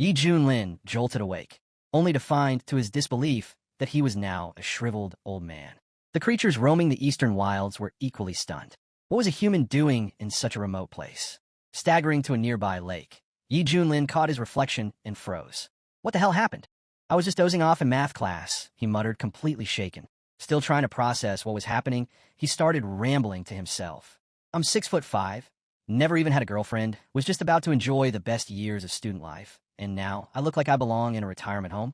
Yi Junlin jolted awake, only to find, to his disbelief, that he was now a shriveled old man. The creatures roaming the eastern wilds were equally stunned. What was a human doing in such a remote place? Staggering to a nearby lake, Yi Junlin caught his reflection and froze. What the hell happened? I was just dozing off in math class, he muttered, completely shaken. Still trying to process what was happening, he started rambling to himself. I'm 6'5", never even had a girlfriend, was just about to enjoy the best years of student life, and now I look like I belong in a retirement home.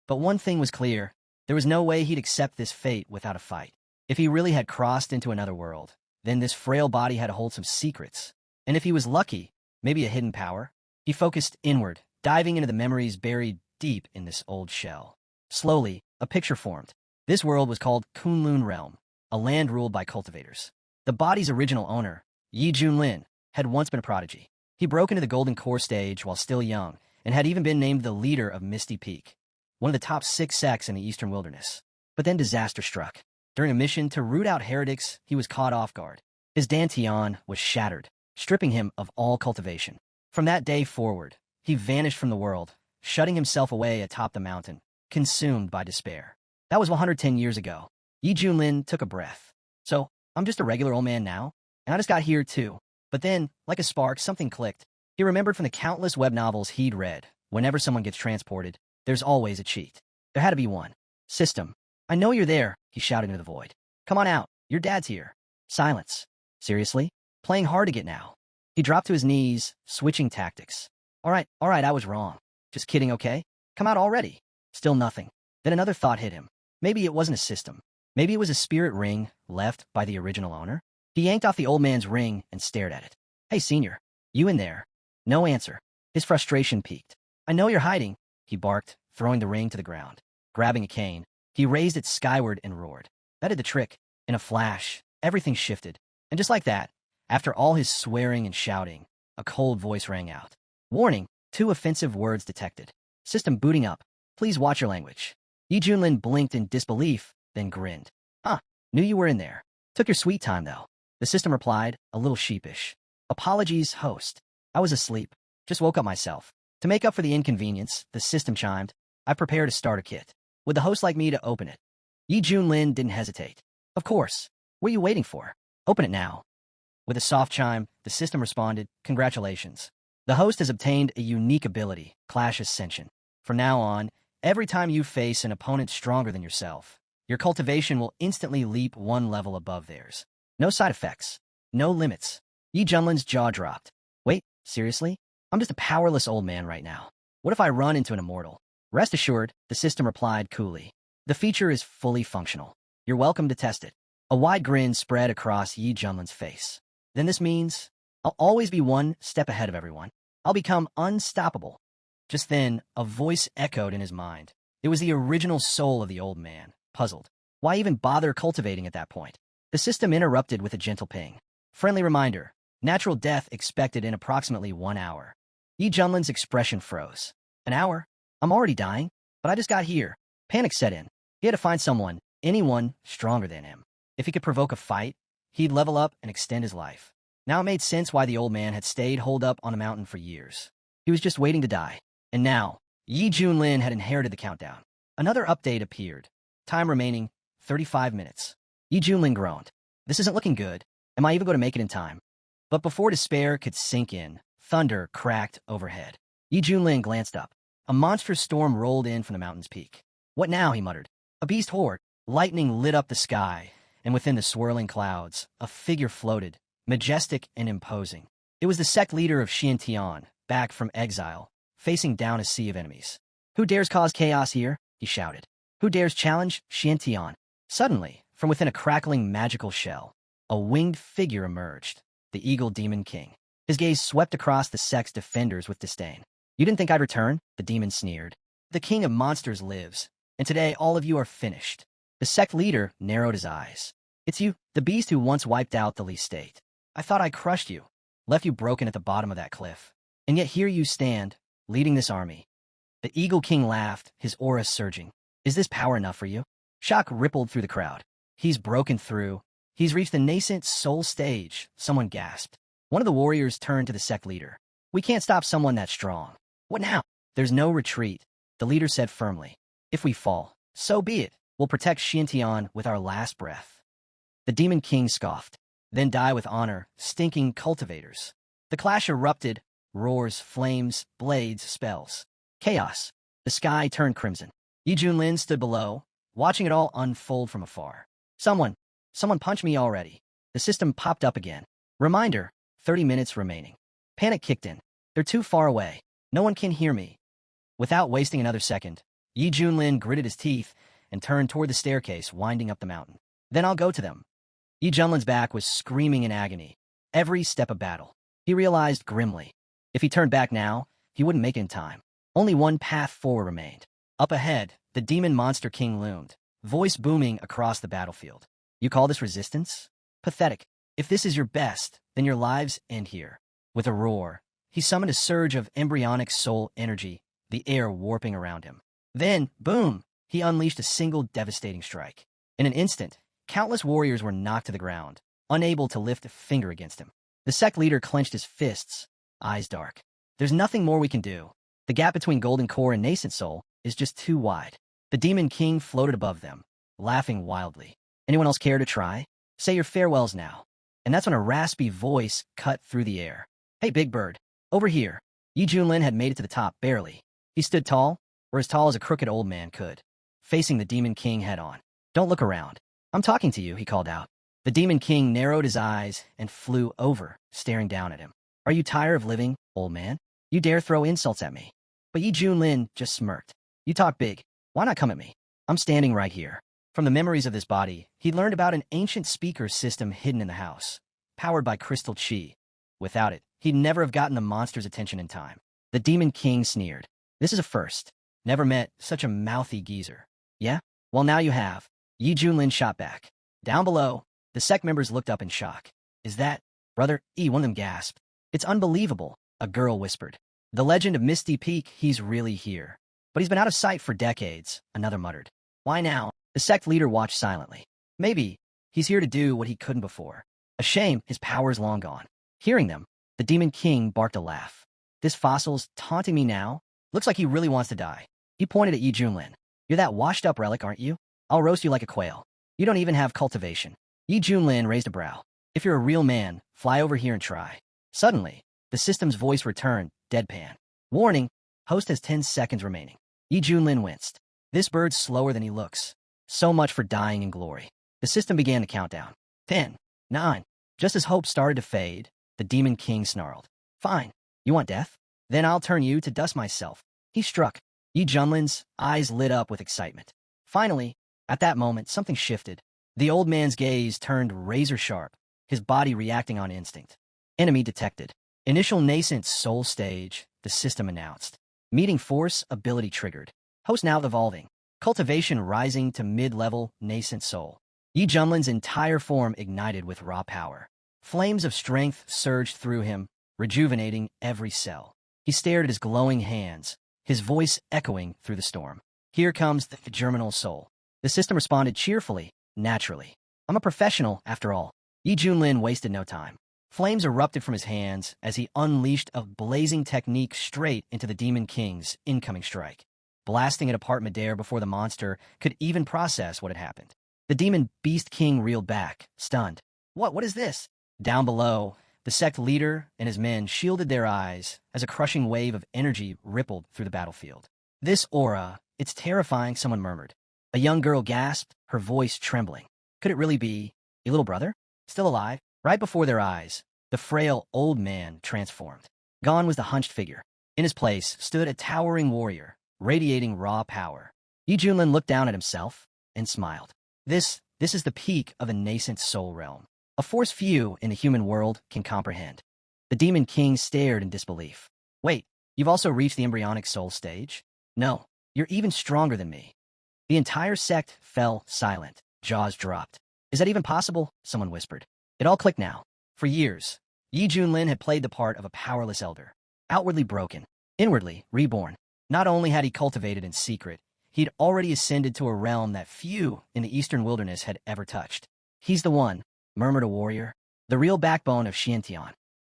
But one thing was clear, there was no way he'd accept this fate without a fight. If he really had crossed into another world, then this frail body had to hold some secrets. And if he was lucky, maybe a hidden power. He focused inward, diving into the memories buried deep in this old shell. Slowly, a picture formed. This world was called Kunlun Realm, a land ruled by cultivators. The body's original owner, Yi Junlin, had once been a prodigy. He broke into the Golden Core stage while still young, and had even been named the leader of Misty Peak, one of the top 6 sects in the Eastern Wilderness. But then disaster struck. During a mission to root out heretics, he was caught off guard. His dantian was shattered, stripping him of all cultivation. From that day forward, he vanished from the world, shutting himself away atop the mountain, consumed by despair. That was 110 years ago. Yi Junlin took a breath. So, I'm just a regular old man now, and I just got here too. But then, like a spark, something clicked. He remembered from the countless web novels he'd read, whenever someone gets transported, there's always a cheat. There had to be one. System. I know you're there, he shouted into the void. Come on out, your dad's here. Silence. Seriously? Playing hard to get now. He dropped to his knees, switching tactics. All right, I was wrong. Just kidding, okay? Come out already. Still nothing. Then another thought hit him. Maybe it wasn't a system. Maybe it was a spirit ring left by the original owner. He yanked off the old man's ring and stared at it. Hey, senior. You in there? No answer. His frustration peaked. I know you're hiding, he barked, throwing the ring to the ground. Grabbing a cane, he raised it skyward and roared. That did the trick. In a flash, everything shifted. And just like that, after all his swearing and shouting, a cold voice rang out. Warning, 2 offensive words detected. System booting up. Please watch your language. Yi Junlin blinked in disbelief, then grinned. Knew you were in there. Took your sweet time, though. The system replied, a little sheepish. Apologies, host. I was asleep. Just woke up myself. To make up for the inconvenience, the system chimed. I prepared a starter kit. Would the host like me to open it? Yi Junlin didn't hesitate. Of course. What are you waiting for? Open it now. With a soft chime, the system responded, Congratulations. The host has obtained a unique ability, Clash Ascension. From now on, every time you face an opponent stronger than yourself, your cultivation will instantly leap 1 level above theirs. No side effects. No limits. Yi Junlin's jaw dropped. Wait, seriously? I'm just a powerless old man right now. What if I run into an immortal? Rest assured, the system replied coolly. The feature is fully functional. You're welcome to test it. A wide grin spread across Yi Junlin's face. Then this means I'll always be 1 step ahead of everyone. I'll become unstoppable. Just then, a voice echoed in his mind. It was the original soul of the old man, puzzled. Why even bother cultivating at that point? The system interrupted with a gentle ping. Friendly reminder, natural death expected in approximately 1 hour. Yi Junlin's expression froze. An hour? I'm already dying, but I just got here. Panic set in. He had to find someone, anyone, stronger than him. If he could provoke a fight, he'd level up and extend his life. Now it made sense why the old man had stayed holed up on a mountain for years. He was just waiting to die. And now, Yi Junlin had inherited the countdown. Another update appeared. Time remaining, 35 minutes. Yi Junlin groaned. This isn't looking good. Am I even going to make it in time? But before despair could sink in, thunder cracked overhead. Yi Junlin glanced up. A monstrous storm rolled in from the mountain's peak. What now, he muttered. A beast horde. Lightning lit up the sky, and within the swirling clouds, a figure floated, majestic and imposing. It was the sect leader of Xiantian, back from exile, facing down a sea of enemies. Who dares cause chaos here? He shouted. Who dares challenge Xiantian? Suddenly, from within a crackling magical shell, a winged figure emerged, the Eagle Demon King. His gaze swept across the sect's defenders with disdain. You didn't think I'd return? The demon sneered. The king of monsters lives, and today all of you are finished. The sect leader narrowed his eyes. It's you, the beast who once wiped out the Lee state. I thought I crushed you, left you broken at the bottom of that cliff. And yet here you stand, leading this army. The Eagle King laughed, his aura surging. Is this power enough for you? Shock rippled through the crowd. He's broken through. He's reached the nascent soul stage, someone gasped. One of the warriors turned to the sect leader. We can't stop someone that strong. What now? There's no retreat, the leader said firmly. If we fall, so be it. We'll protect Xiantian with our last breath. The Demon King scoffed. Then die with honor, stinking cultivators. The clash erupted, roars, flames, blades, spells. Chaos. The sky turned crimson. Yi Junlin stood below, watching it all unfold from afar. Someone punch me already. The system popped up again. Reminder, 30 minutes remaining. Panic kicked in. They're too far away. No one can hear me. Without wasting another second, Yi Junlin gritted his teeth and turned toward the staircase winding up the mountain. Then I'll go to them. Yi Junlin's back was screaming in agony. Every step a battle. He realized grimly. If he turned back now, he wouldn't make it in time. Only one path forward remained. Up ahead, the demon monster king loomed, voice booming across the battlefield. You call this resistance? Pathetic. If this is your best, then your lives end here. With a roar, he summoned a surge of embryonic soul energy, the air warping around him. Then, boom, he unleashed a single devastating strike. In an instant, countless warriors were knocked to the ground, unable to lift a finger against him. The sect leader clenched his fists, eyes dark. There's nothing more we can do. The gap between Golden Core and Nascent Soul is just too wide. The Demon King floated above them, laughing wildly. Anyone else care to try? Say your farewells now. And that's when a raspy voice cut through the air. Hey, Big Bird, over here. Yi Junlin had made it to the top, barely. He stood tall, or as tall as a crooked old man could, facing the Demon King head-on. Don't look around. I'm talking to you, he called out. The Demon King narrowed his eyes and flew over, staring down at him. Are you tired of living, old man? You dare throw insults at me? But Yi Junlin just smirked. You talk big. Why not come at me? I'm standing right here. From the memories of this body, he learned about an ancient speaker system hidden in the house, powered by crystal chi. Without it, he'd never have gotten the monster's attention in time. The Demon King sneered. This is a first. Never met such a mouthy geezer. Yeah? Well, now you have. Yi Junlin shot back. Down below, the sect members looked up in shock. Is that, brother? One of them gasped. It's unbelievable, a girl whispered. The legend of Misty Peak, he's really here. But he's been out of sight for decades, another muttered. Why now? The sect leader watched silently. Maybe he's here to do what he couldn't before. A shame his power's long gone. Hearing them, the Demon King barked a laugh. This fossil's taunting me now? Looks like he really wants to die. He pointed at Yi Junlin. You're that washed-up relic, aren't you? I'll roast you like a quail. You don't even have cultivation. Yi Junlin raised a brow. If you're a real man, fly over here and try. Suddenly, the system's voice returned, deadpan. Warning, host has 10 seconds remaining. Yi Junlin winced. This bird's slower than he looks. So much for dying in glory. The system began to count down. 10, 9. Just as hope started to fade, the Demon King snarled. Fine. You want death? Then I'll turn you to dust myself. He struck. Yi Junlin's eyes lit up with excitement. Finally, at that moment, something shifted. The old man's gaze turned razor-sharp, his body reacting on instinct. Enemy detected. Initial nascent soul stage, the system announced. Meeting force ability triggered. Host now evolving. Cultivation rising to mid-level nascent soul. Yi Junlin's entire form ignited with raw power. Flames of strength surged through him, rejuvenating every cell. He stared at his glowing hands, his voice echoing through the storm. Here comes the germinal soul. The system responded cheerfully, naturally. I'm a professional, after all. Yi Junlin wasted no time. Flames erupted from his hands as he unleashed a blazing technique straight into the Demon King's incoming strike, blasting it apart midair before the monster could even process what had happened. The Demon Beast King reeled back, stunned. What is this? Down below, the sect leader and his men shielded their eyes as a crushing wave of energy rippled through the battlefield. This aura, it's terrifying, someone murmured. A young girl gasped, her voice trembling. Could it really be a little brother? Still alive? Right before their eyes, the frail old man transformed. Gone was the hunched figure. In his place stood a towering warrior, radiating raw power. Yi Junlin looked down at himself and smiled. This is the peak of a nascent soul realm, a force few in the human world can comprehend. The Demon King stared in disbelief. Wait, you've also reached the embryonic soul stage? No, you're even stronger than me. The entire sect fell silent, jaws dropped. Is that even possible? Someone whispered. It all clicked now. For years, Yi Junlin had played the part of a powerless elder, outwardly broken, inwardly reborn. Not only had he cultivated in secret, he'd already ascended to a realm that few in the eastern wilderness had ever touched. He's the one, murmured a warrior, the real backbone of Xiantian.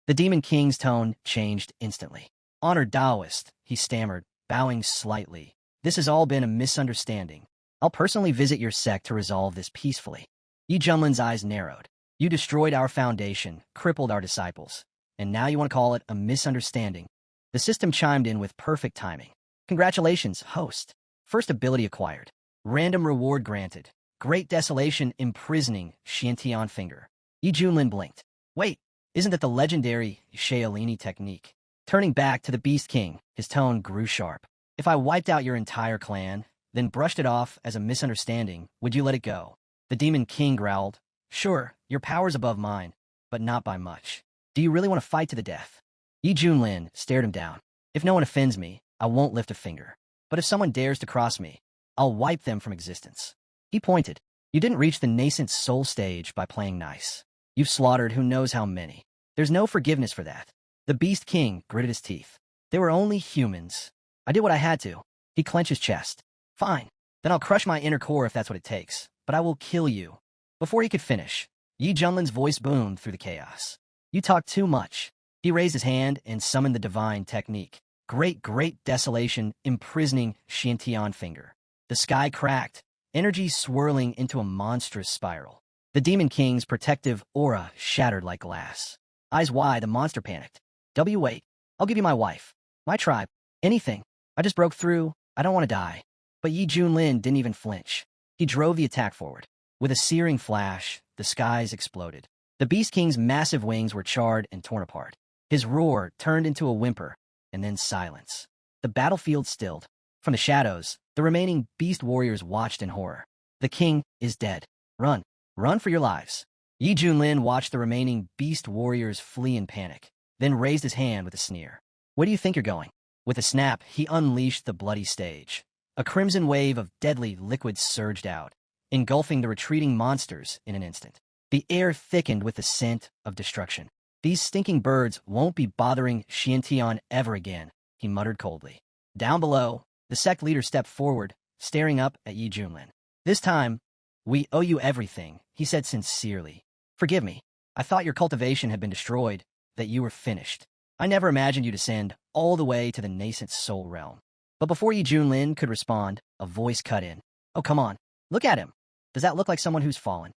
The Demon King's tone changed instantly. Honored Taoist, he stammered, bowing slightly. This has all been a misunderstanding. I'll personally visit your sect to resolve this peacefully. Yi Junlin's eyes narrowed. You destroyed our foundation, crippled our disciples, and now you want to call it a misunderstanding. The system chimed in with perfect timing. Congratulations, host. First ability acquired. Random reward granted. Great Desolation imprisoning Xiantian finger. Yi Junlin blinked. Wait, isn't that the legendary Shaolini technique? Turning back to the Beast King, his tone grew sharp. If I wiped out your entire clan, then brushed it off as a misunderstanding, would you let it go? The Demon King growled. Sure, your power's above mine, but not by much. Do you really want to fight to the death? Yi Junlin stared him down. If no one offends me, I won't lift a finger. But if someone dares to cross me, I'll wipe them from existence. He pointed. You didn't reach the nascent soul stage by playing nice. You've slaughtered who knows how many. There's no forgiveness for that. The Beast King gritted his teeth. They were only humans. I did what I had to. He clenched his chest. Fine. Then I'll crush my inner core if that's what it takes. But I will kill you. Before he could finish, Yi Junlin's voice boomed through the chaos. You talk too much. He raised his hand and summoned the divine technique. Great Desolation imprisoning Xiantian finger. The sky cracked, energy swirling into a monstrous spiral. The Demon King's protective aura shattered like glass. Eyes wide, the monster panicked. Wait, I'll give you my wife, my tribe, anything. I just broke through. I don't want to die. But Yi Junlin didn't even flinch. He drove the attack forward. With a searing flash, the skies exploded. The Beast King's massive wings were charred and torn apart. His roar turned into a whimper, and then silence. The battlefield stilled. From the shadows, the remaining beast warriors watched in horror. The king is dead. Run. Run for your lives. Yi Junlin watched the remaining beast warriors flee in panic, then raised his hand with a sneer. Where do you think you're going? With a snap, he unleashed the bloody stage. A crimson wave of deadly liquid surged out, engulfing the retreating monsters in an instant. The air thickened with the scent of destruction. These stinking birds won't be bothering Xiantian ever again, he muttered coldly. Down below, the sect leader stepped forward, staring up at Yi Junlin. This time, we owe you everything, he said sincerely. Forgive me. I thought your cultivation had been destroyed, that you were finished. I never imagined you descend all the way to the nascent soul realm. But before Yi Junlin could respond, a voice cut in. Oh, come on. Look at him. Does that look like someone who's fallen?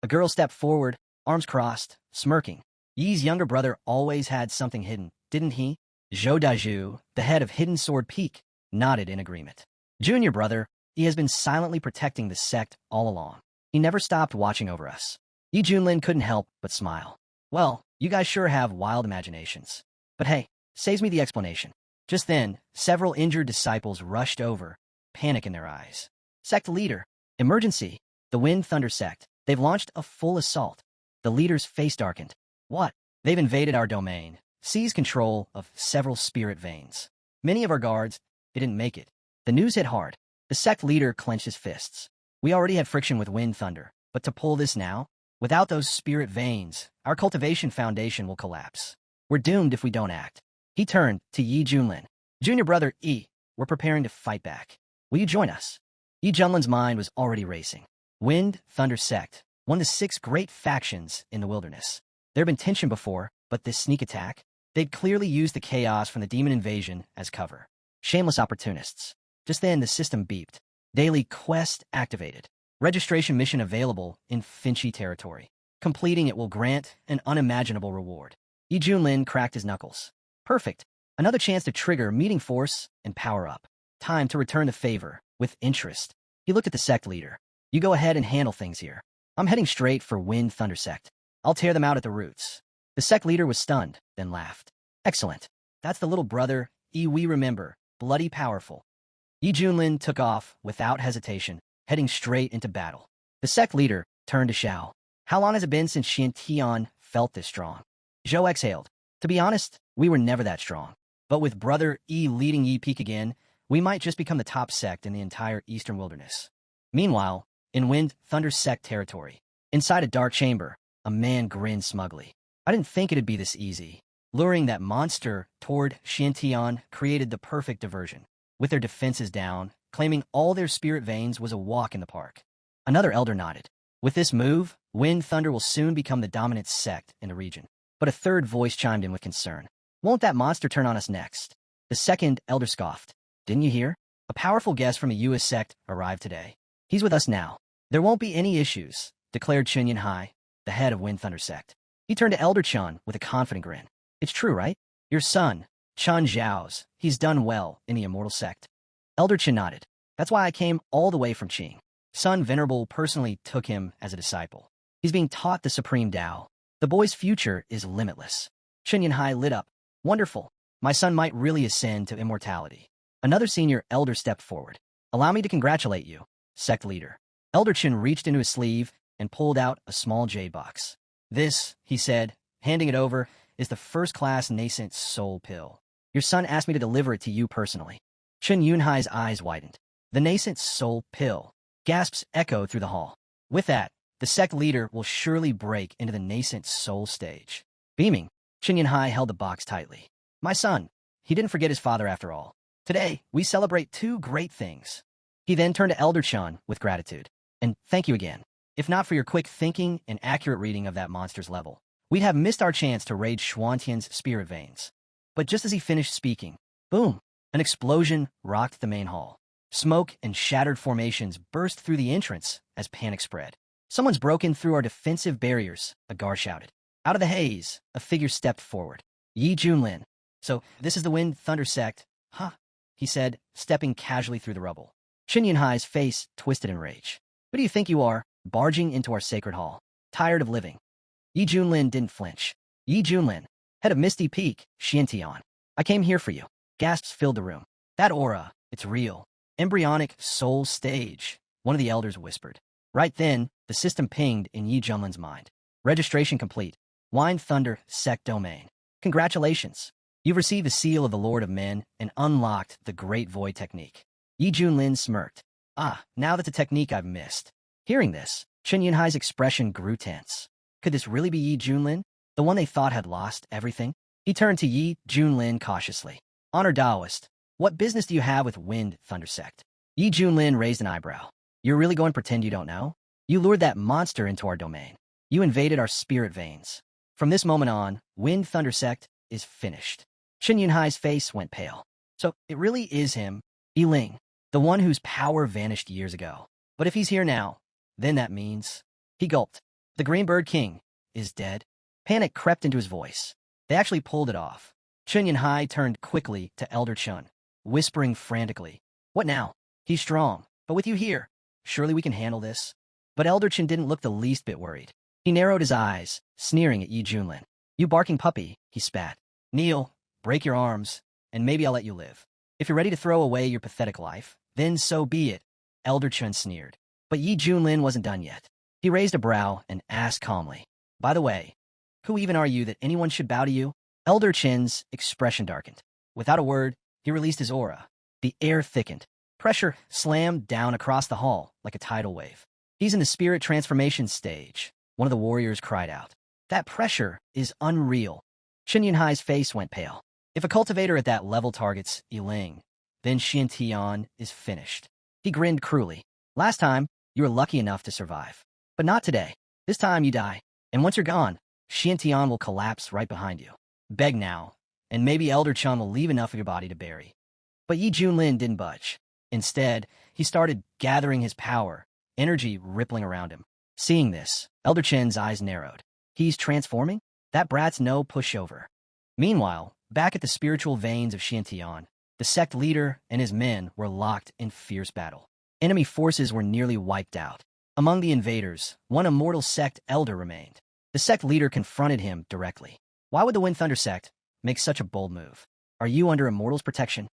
A girl stepped forward, arms crossed, smirking. Yi's younger brother always had something hidden, didn't he? Zhou Daju, the head of Hidden Sword Peak, nodded in agreement. Junior brother, he has been silently protecting the sect all along. He never stopped watching over us. Yi Junlin couldn't help but smile. Well, you guys sure have wild imaginations. But hey, saves me the explanation. Just then, several injured disciples rushed over, panic in their eyes. Sect leader, emergency, the Wind Thunder sect. They've launched a full assault. The leader's face darkened. What? They've invaded our domain, seized control of several spirit veins. Many of our guards, they didn't make it. The news hit hard. The sect leader clenched his fists. We already had friction with Wind Thunder, but to pull this now? Without those spirit veins, our cultivation foundation will collapse. We're doomed if we don't act. He turned to Yi Junlin. Junior brother Yi, we're preparing to fight back. Will you join us? Yi Junlin's mind was already racing. Wind Thunder sect, one of the 6 great factions in the wilderness. There had been tension before, but this sneak attack, they'd clearly used the chaos from the demon invasion as cover. Shameless opportunists. Just then, the system beeped. Daily quest activated. Registration mission available in Finchy territory. Completing it will grant an unimaginable reward. Yi Junlin cracked his knuckles. Perfect. Another chance to trigger meeting force and power up. Time to return the favor, with interest. He looked at the sect leader. You go ahead and handle things here. I'm heading straight for Wind Thunder sect. I'll tear them out at the roots. The sect leader was stunned, then laughed. Excellent. That's the little brother, Yi we remember, bloody powerful. Yi Junlin took off without hesitation, heading straight into battle. The sect leader turned to Xiao. How long has it been since Xiantian felt this strong? Zhou exhaled. To be honest, we were never that strong. But with brother Yi leading Yi Peak again, we might just become the top sect in the entire eastern wilderness. Meanwhile, in Wind Thunder sect territory, inside a dark chamber, a man grinned smugly. I didn't think it'd be this easy. Luring that monster toward Xiantian created the perfect diversion. With their defenses down, claiming all their spirit veins was a walk in the park. Another elder nodded. With this move, Wind Thunder will soon become the dominant sect in the region. But a third voice chimed in with concern. Won't that monster turn on us next? The second elder scoffed. Didn't you hear? A powerful guest from a U.S. sect arrived today. He's with us now. There won't be any issues, declared Chen Yunhai, the head of Wind Thunder sect. He turned to Elder Chun with a confident grin. It's true, right? Your son, Chun Zhao's, he's done well in the immortal sect. Elder Chen nodded. That's why I came all the way from Qing. Son Venerable personally took him as a disciple. He's being taught the supreme Tao. The boy's future is limitless. Chen Yunhai lit up. Wonderful. My son might really ascend to immortality. Another senior elder stepped forward. Allow me to congratulate you, sect leader. Elder Chen reached into his sleeve and pulled out a small jade box. This, he said, handing it over, is the first-class nascent soul pill. Your son asked me to deliver it to you personally. Chen Yunhai's eyes widened. The nascent soul pill. Gasps echoed through the hall. With that, the sect leader will surely break into the nascent soul stage. Beaming, Chen Yunhai held the box tightly. My son, he didn't forget his father after all. Today, we celebrate two great things. He then turned to Elder Chun with gratitude. And thank you again. If not for your quick thinking and accurate reading of that monster's level, we'd have missed our chance to raid Xuantian's spirit veins. But just as he finished speaking, boom, an explosion rocked the main hall. Smoke and shattered formations burst through the entrance as panic spread. Someone's broken through our defensive barriers, a guard shouted. Out of the haze, a figure stepped forward. Yi Junlin. So, this is the Wind Thunder sect, huh? He said, stepping casually through the rubble. Chen Yunhai's face twisted in rage. Who do you think you are, barging into our sacred hall? Tired of living. Yi Junlin didn't flinch. Yi Junlin, head of Misty Peak, Xiantian. I came here for you. Gasps filled the room. That aura, it's real. Embryonic soul stage, one of the elders whispered. Right then, the system pinged in Yi Junlin's mind. Registration complete. Wind Thunder Sect Domain. Congratulations. You've received the seal of the Lord of Men and unlocked the Great Void Technique. Yi Junlin smirked. Ah, now that's a technique I've missed. Hearing this, Chen Yunhai's expression grew tense. Could this really be Yi Junlin, the one they thought had lost everything? He turned to Yi Junlin cautiously. Honor Taoist, what business do you have with Wind Thunder Sect? Yi Junlin raised an eyebrow. You're really going to pretend you don't know? You lured that monster into our domain. You invaded our spirit veins. From this moment on, Wind Thunder Sect is finished. Chen Yunhai's face went pale. So it really is him, Yi Ling, the one whose power vanished years ago. But if he's here now, then that means... He gulped. The Greenbird King is dead. Panic crept into his voice. They actually pulled it off. Chen Yunhai turned quickly to Elder Chun, whispering frantically. What now? He's strong, but with you here, surely we can handle this. But Elder Chen didn't look the least bit worried. He narrowed his eyes, sneering at Yi Junlin. You barking puppy, he spat. Kneel, break your arms, and maybe I'll let you live. If you're ready to throw away your pathetic life, then so be it, Elder Chun sneered. But Yi Junlin wasn't done yet. He raised a brow and asked calmly, by the way, who even are you that anyone should bow to you? Elder Chen's expression darkened. Without a word, he released his aura. The air thickened. Pressure slammed down across the hall like a tidal wave. He's in the spirit transformation stage, one of the warriors cried out. That pressure is unreal. Chen Yunhai's face went pale. If a cultivator at that level targets Yi Ling, then Xiantian is finished. He grinned cruelly. Last time, you were lucky enough to survive. But not today. This time you die. And once you're gone, Xiantian will collapse right behind you. Beg now, and maybe Elder Chun will leave enough of your body to bury. But Yi Junlin didn't budge. Instead, he started gathering his power, energy rippling around him. Seeing this, Elder Chen's eyes narrowed. He's transforming? That brat's no pushover. Meanwhile, back at the spiritual veins of Xiantian, the sect leader and his men were locked in fierce battle. Enemy forces were nearly wiped out. Among the invaders, one immortal sect elder remained. The sect leader confronted him directly. Why would the Wind Thunder sect make such a bold move? Are you under immortal's protection?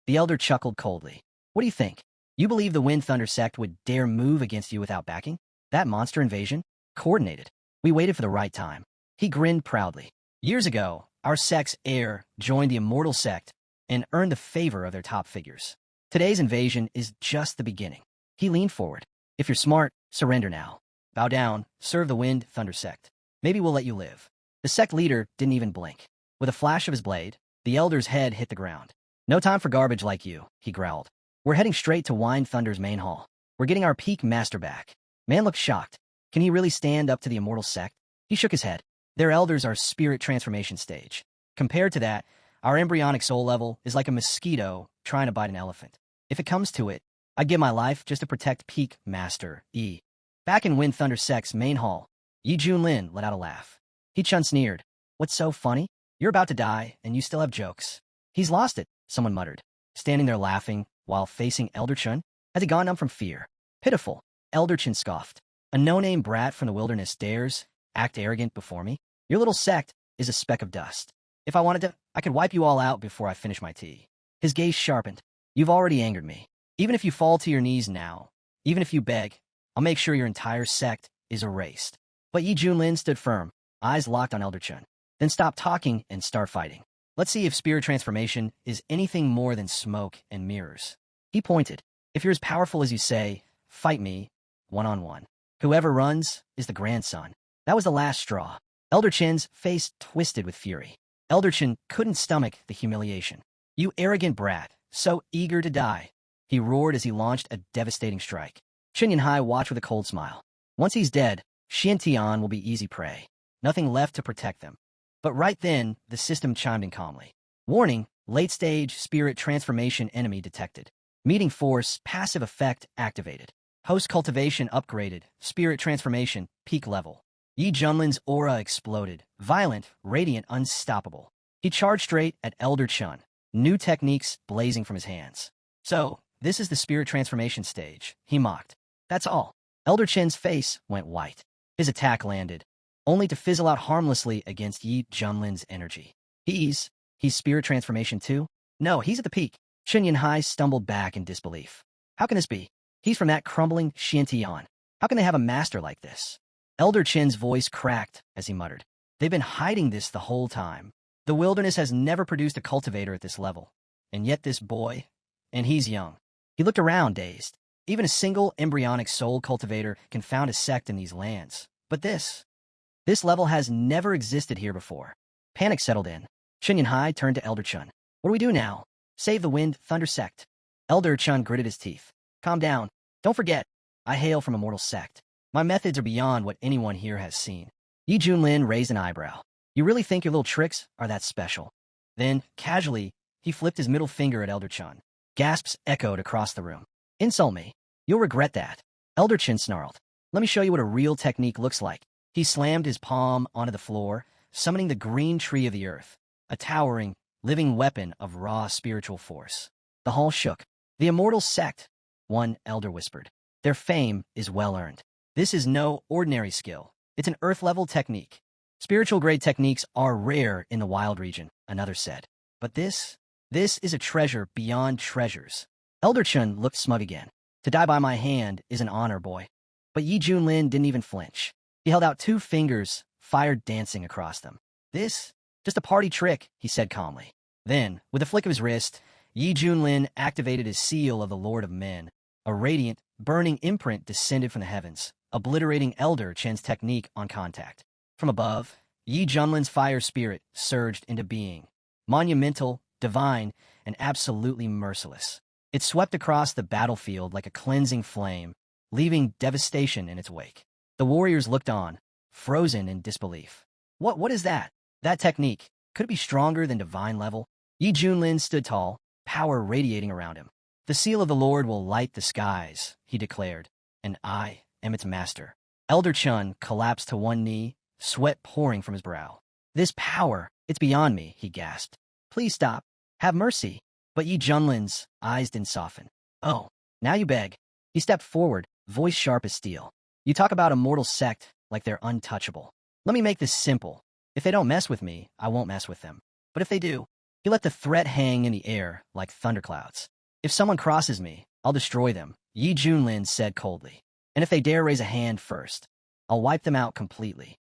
The elder chuckled coldly. What do you think? You believe the Wind Thunder sect would dare move against you without backing? That monster invasion? Coordinated. We waited for the right time. He grinned proudly. Years ago, our sect's heir joined the immortal sect and earned the favor of their top figures. Today's invasion is just the beginning. He leaned forward. If you're smart, surrender now. Bow down, serve the Wind Thunder sect. Maybe we'll let you live. The sect leader didn't even blink. With a flash of his blade, the elder's head hit the ground. No time for garbage like you, he growled. We're heading straight to Wind Thunder's main hall. We're getting our peak master back. Man looked shocked. Can he really stand up to the immortal sect? He shook his head. Their elders are spirit transformation stage. Compared to that, Our embryonic soul level is like a mosquito trying to bite an elephant. If it comes to it, I'd give my life just to protect Peak Master E. Back in Wind Thunder Sec's main hall, Yi Junlin let out a laugh. He Chun sneered. What's so funny? You're about to die, and you still have jokes. He's lost it, someone muttered, standing there laughing while facing Elder Chun. Has he gone numb from fear? Pitiful, Elder Chun scoffed. A no-name brat from the wilderness dares act arrogant before me? Your little sect is a speck of dust. If I wanted to, I could wipe you all out before I finish my tea. His gaze sharpened. You've already angered me. Even if you fall to your knees now, even if you beg, I'll make sure your entire sect is erased. But Yi Junlin stood firm, eyes locked on Elder Chun. Then stop talking and start fighting. Let's see if spirit transformation is anything more than smoke and mirrors. He pointed. If you're as powerful as you say, fight me, one-on-one. Whoever runs is the grandson. That was the last straw. Elder Chin's face twisted with fury. Elder Chin couldn't stomach the humiliation. You arrogant brat, so eager to die. He roared as he launched a devastating strike. Chen Yanhai watched with a cold smile. Once he's dead, Xian Tian will be easy prey. Nothing left to protect them. But right then, the system chimed in calmly. Warning, late-stage spirit transformation enemy detected. Meeting force, passive effect activated. Host cultivation upgraded, spirit transformation, peak level. Yi Junlin's aura exploded, violent, radiant, unstoppable. He charged straight at Elder Chun, new techniques blazing from his hands. So, this is the spirit transformation stage, he mocked. That's all. Elder Chin's face went white. His attack landed, only to fizzle out harmlessly against Yi Junlin's energy. He's spirit transformation too? No, he's at the peak. Chen Yanhai stumbled back in disbelief. How can this be? He's from that crumbling Xiantian. How can they have a master like this? Elder Chin's voice cracked as he muttered. They've been hiding this the whole time. The wilderness has never produced a cultivator at this level. And yet this boy, and he's young. He looked around, dazed. Even a single embryonic soul cultivator can found a sect in these lands. But this level has never existed here before. Panic settled in. Chen Yanhai turned to Elder Chun. What do we do now? Save the Wind Thunder sect. Elder Chun gritted his teeth. Calm down. Don't forget, I hail from a mortal sect. My methods are beyond what anyone here has seen. Yi Junlin raised an eyebrow. You really think your little tricks are that special? Then, casually, he flipped his middle finger at Elder Chun. Gasps echoed across the room. Insult me. You'll regret that. Elder Chun snarled. Let me show you what a real technique looks like. He slammed his palm onto the floor, summoning the green tree of the earth, a towering, living weapon of raw spiritual force. The hall shook. The immortal sect, one elder whispered. Their fame is well-earned. This is no ordinary skill. It's an earth-level technique. Spiritual-grade techniques are rare in the wild region, another said. But this is a treasure beyond treasures. Elder Chun looked smug again. To die by my hand is an honor, boy. But Yi Junlin didn't even flinch. He held out 2 fingers, fire dancing across them. This? Just a party trick, he said calmly. Then, with a flick of his wrist, Yi Junlin activated his seal of the Lord of Men. A radiant, burning imprint descended from the heavens, obliterating Elder Chen's technique on contact. From above, Yi Junlin's fire spirit surged into being. Monumental, divine, and absolutely merciless. It swept across the battlefield like a cleansing flame, leaving devastation in its wake. The warriors looked on, frozen in disbelief. What is that? That technique, could it be stronger than divine level? Yi Junlin stood tall, power radiating around him. The seal of the Lord will light the skies, he declared, and I am its master. Elder Chun collapsed to one knee, sweat pouring from his brow. This power, it's beyond me, he gasped. Please stop. Have mercy. But Yi Junlin's eyes didn't soften. Oh, now you beg. He stepped forward, voice sharp as steel. You talk about a mortal sect like they're untouchable. Let me make this simple. If they don't mess with me, I won't mess with them. But if they do, he let the threat hang in the air like thunderclouds. If someone crosses me, I'll destroy them, Yi Junlin said coldly. And if they dare raise a hand first, I'll wipe them out completely.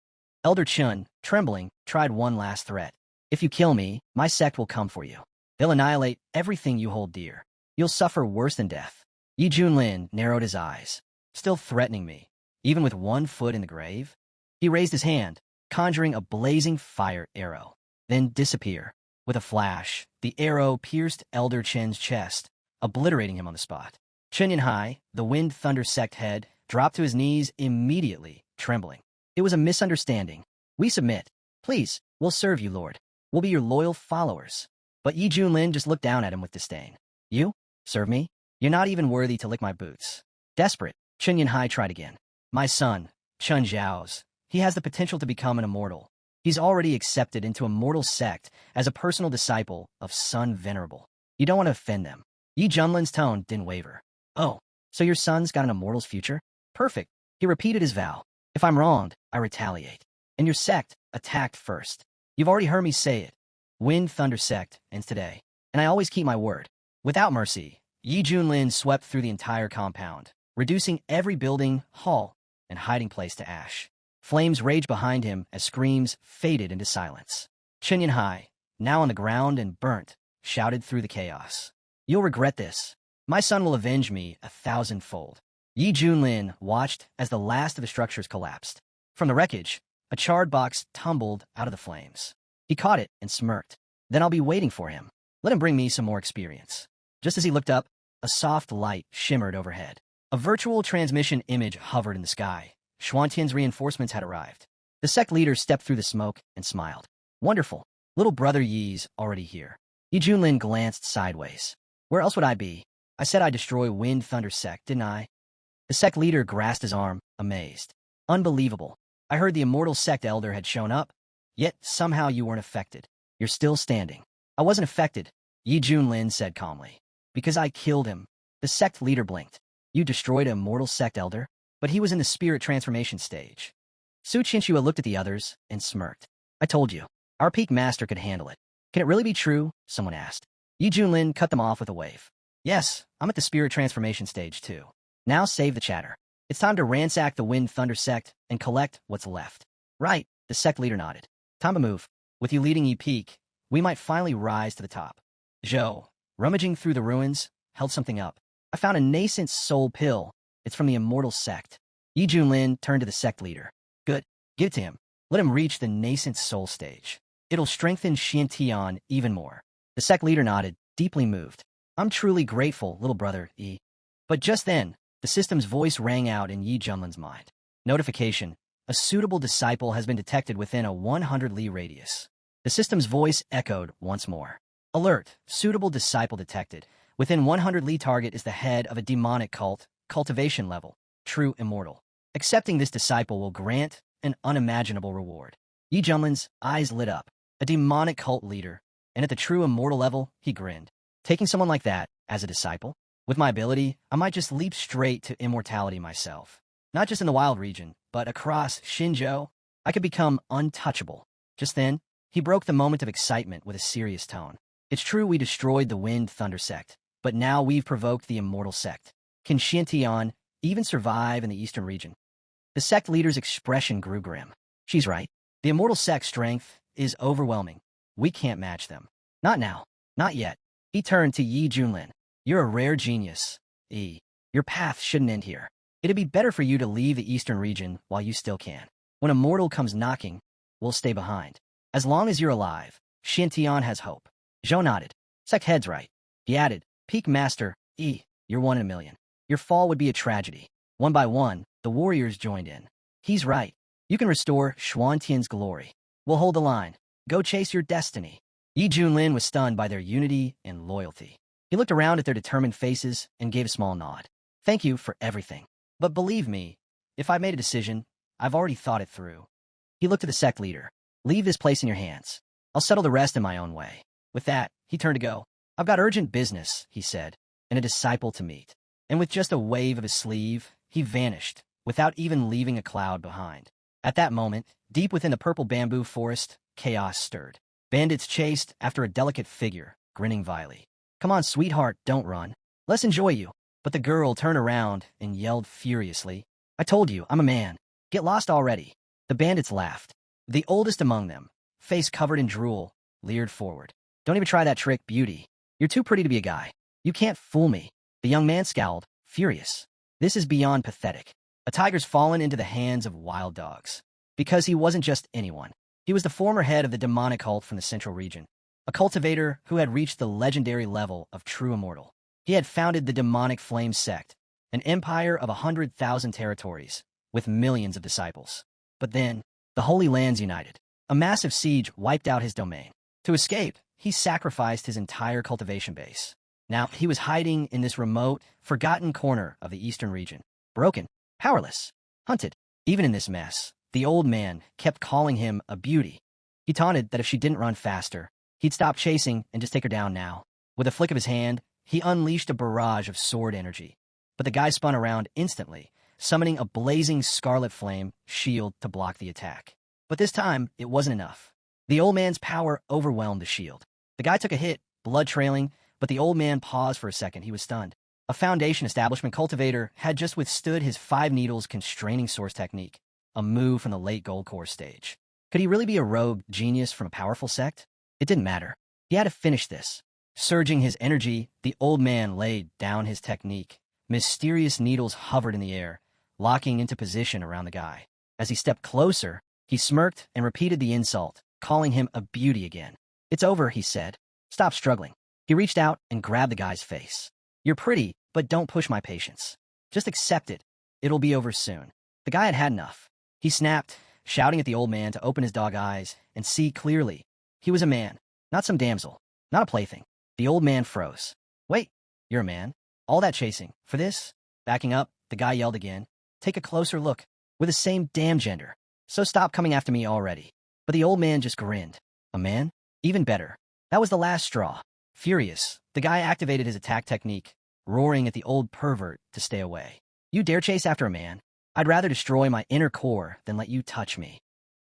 Elder Chun, trembling, tried one last threat. If you kill me, my sect will come for you. They'll annihilate everything you hold dear. You'll suffer worse than death. Yi Junlin narrowed his eyes. Still threatening me, even with 1 foot in the grave? He raised his hand, conjuring a blazing fire arrow. Then disappear. With a flash, the arrow pierced Elder Chen's chest, obliterating him on the spot. Chen Yanhai, the Wind Thunder sect head, dropped to his knees immediately, trembling. It was a misunderstanding. We submit. Please, we'll serve you, Lord. We'll be your loyal followers. But Yi Junlin just looked down at him with disdain. You? Serve me? You're not even worthy to lick my boots. Desperate, Chen Yanhai tried again. My son, Chun Zhao's. He has the potential to become an immortal. He's already accepted into a mortal sect as a personal disciple of Sun Venerable. You don't want to offend them. Yi Junlin's tone didn't waver. Oh, so your son's got an immortal's future? Perfect. He repeated his vow. If I'm wronged, I retaliate. And your sect attacked first. You've already heard me say it. Wind Thunder Sect ends today. And I always keep my word. Without mercy, Yi Junlin swept through the entire compound, reducing every building, hall, and hiding place to ash. Flames raged behind him as screams faded into silence. Chen Yanhai, now on the ground and burnt, shouted through the chaos. You'll regret this. My son will avenge me 1,000-fold. Yi Junlin watched as the last of the structures collapsed. From the wreckage, a charred box tumbled out of the flames. He caught it and smirked. Then I'll be waiting for him. Let him bring me some more experience. Just as he looked up, a soft light shimmered overhead. A virtual transmission image hovered in the sky. Xuantian's reinforcements had arrived. The sect leader stepped through the smoke and smiled. Wonderful. Little brother Yi's already here. Yi Junlin glanced sideways. Where else would I be? I said I'd destroy Wind Thunder Sect, didn't I? The sect leader grasped his arm, amazed. Unbelievable. I heard the immortal sect elder had shown up, yet somehow you weren't affected. You're still standing. I wasn't affected, Yi Junlin said calmly. Because I killed him. The sect leader blinked. You destroyed a mortal sect elder? But he was in the spirit transformation stage. Su Qinshua looked at the others and smirked. I told you, our peak master could handle it. Can it really be true? Someone asked. Yi Junlin cut them off with a wave. Yes, I'm at the spirit transformation stage too. Now save the chatter. It's time to ransack the Wind Thunder Sect and collect what's left. Right, the sect leader nodded. Time to move. With you leading Yi Peak, we might finally rise to the top. Zhou, rummaging through the ruins, held something up. I found a nascent soul pill. It's from the immortal sect. Yi Junlin turned to the sect leader. Good. Give it to him. Let him reach the nascent soul stage. It'll strengthen Xiantian even more. The sect leader nodded, deeply moved. I'm truly grateful, little brother, Yi. But just then, the system's voice rang out in Yi Junlin's mind. Notification. A suitable disciple has been detected within a 100-li radius. The system's voice echoed once more. Alert. Suitable disciple detected. Within 100-li target is the head of a demonic cult, cultivation level, true immortal. Accepting this disciple will grant an unimaginable reward. Yi Junlin's eyes lit up. A demonic cult leader, and at the true immortal level, he grinned. Taking someone like that as a disciple? With my ability, I might just leap straight to immortality myself. Not just in the wild region, but across Xinzhou, I could become untouchable. Just then, he broke the moment of excitement with a serious tone. It's true we destroyed the Wind Thunder Sect, but now we've provoked the immortal sect. Can Xiantian even survive in the eastern region? The sect leader's expression grew grim. She's right. The immortal sect's strength is overwhelming. We can't match them. Not now. Not yet. He turned to Yi Junlin. You're a rare genius, Yi. Your path shouldn't end here. It'd be better for you to leave the eastern region while you still can. When a mortal comes knocking, we'll stay behind. As long as you're alive, Xiantian has hope. Zhou nodded. Sect head's right. He added, Peak Master, Yi, you're 1 in a million. Your fall would be a tragedy. One by one, the warriors joined in. He's right. You can restore Xuantian's glory. We'll hold the line. Go chase your destiny. Yi Junlin was stunned by their unity and loyalty. He looked around at their determined faces and gave a small nod. Thank you for everything. But believe me, if I made a decision, I've already thought it through. He looked at the sect leader. Leave this place in your hands. I'll settle the rest in my own way. With that, he turned to go. I've got urgent business, he said, and a disciple to meet. And with just a wave of his sleeve, he vanished, without even leaving a cloud behind. At that moment, deep within the purple bamboo forest, chaos stirred. Bandits chased after a delicate figure, grinning vilely. Come on, sweetheart, don't run. Let's enjoy you. But the girl turned around and yelled furiously. I told you, I'm a man. Get lost already. The bandits laughed. The oldest among them, face covered in drool, leered forward. Don't even try that trick, beauty. You're too pretty to be a guy. You can't fool me. The young man scowled, furious. This is beyond pathetic. A tiger's fallen into the hands of wild dogs. Because he wasn't just anyone. He was the former head of the demonic cult from the central region. A cultivator who had reached the legendary level of true immortal. He had founded the demonic flame sect, an empire of 100,000 territories, with millions of disciples. But then, the Holy Lands united. A massive siege wiped out his domain. To escape, he sacrificed his entire cultivation base. Now, he was hiding in this remote, forgotten corner of the eastern region. Broken, powerless, hunted. Even in this mess, the old man kept calling him a beauty. He taunted that if she didn't run faster, he'd stop chasing and just take her down now. With a flick of his hand, he unleashed a barrage of sword energy. But the guy spun around instantly, summoning a blazing scarlet flame shield to block the attack. But this time, it wasn't enough. The old man's power overwhelmed the shield. The guy took a hit, blood trailing, but the old man paused for a second. He was stunned. A Foundation establishment cultivator had just withstood his 5 needles constraining source technique, a move from the late Gold Core stage. Could he really be a rogue genius from a powerful sect? It didn't matter. He had to finish this. Surging his energy, the old man laid down his technique. Mysterious needles hovered in the air, locking into position around the guy. As he stepped closer, he smirked and repeated the insult, calling him a beauty again. "It's over," he said. "Stop struggling." He reached out and grabbed the guy's face. "You're pretty, but don't push my patience. Just accept it. It'll be over soon." The guy had had enough. He snapped, shouting at the old man to open his dog eyes and see clearly. He was a man, not some damsel, not a plaything. The old man froze. "Wait, you're a man? All that chasing, for this?" Backing up, the guy yelled again. "Take a closer look. We're the same damn gender. So stop coming after me already." But the old man just grinned. A man? Even better. That was the last straw. Furious, the guy activated his attack technique, roaring at the old pervert to stay away. "You dare chase after a man? I'd rather destroy my inner core than let you touch me."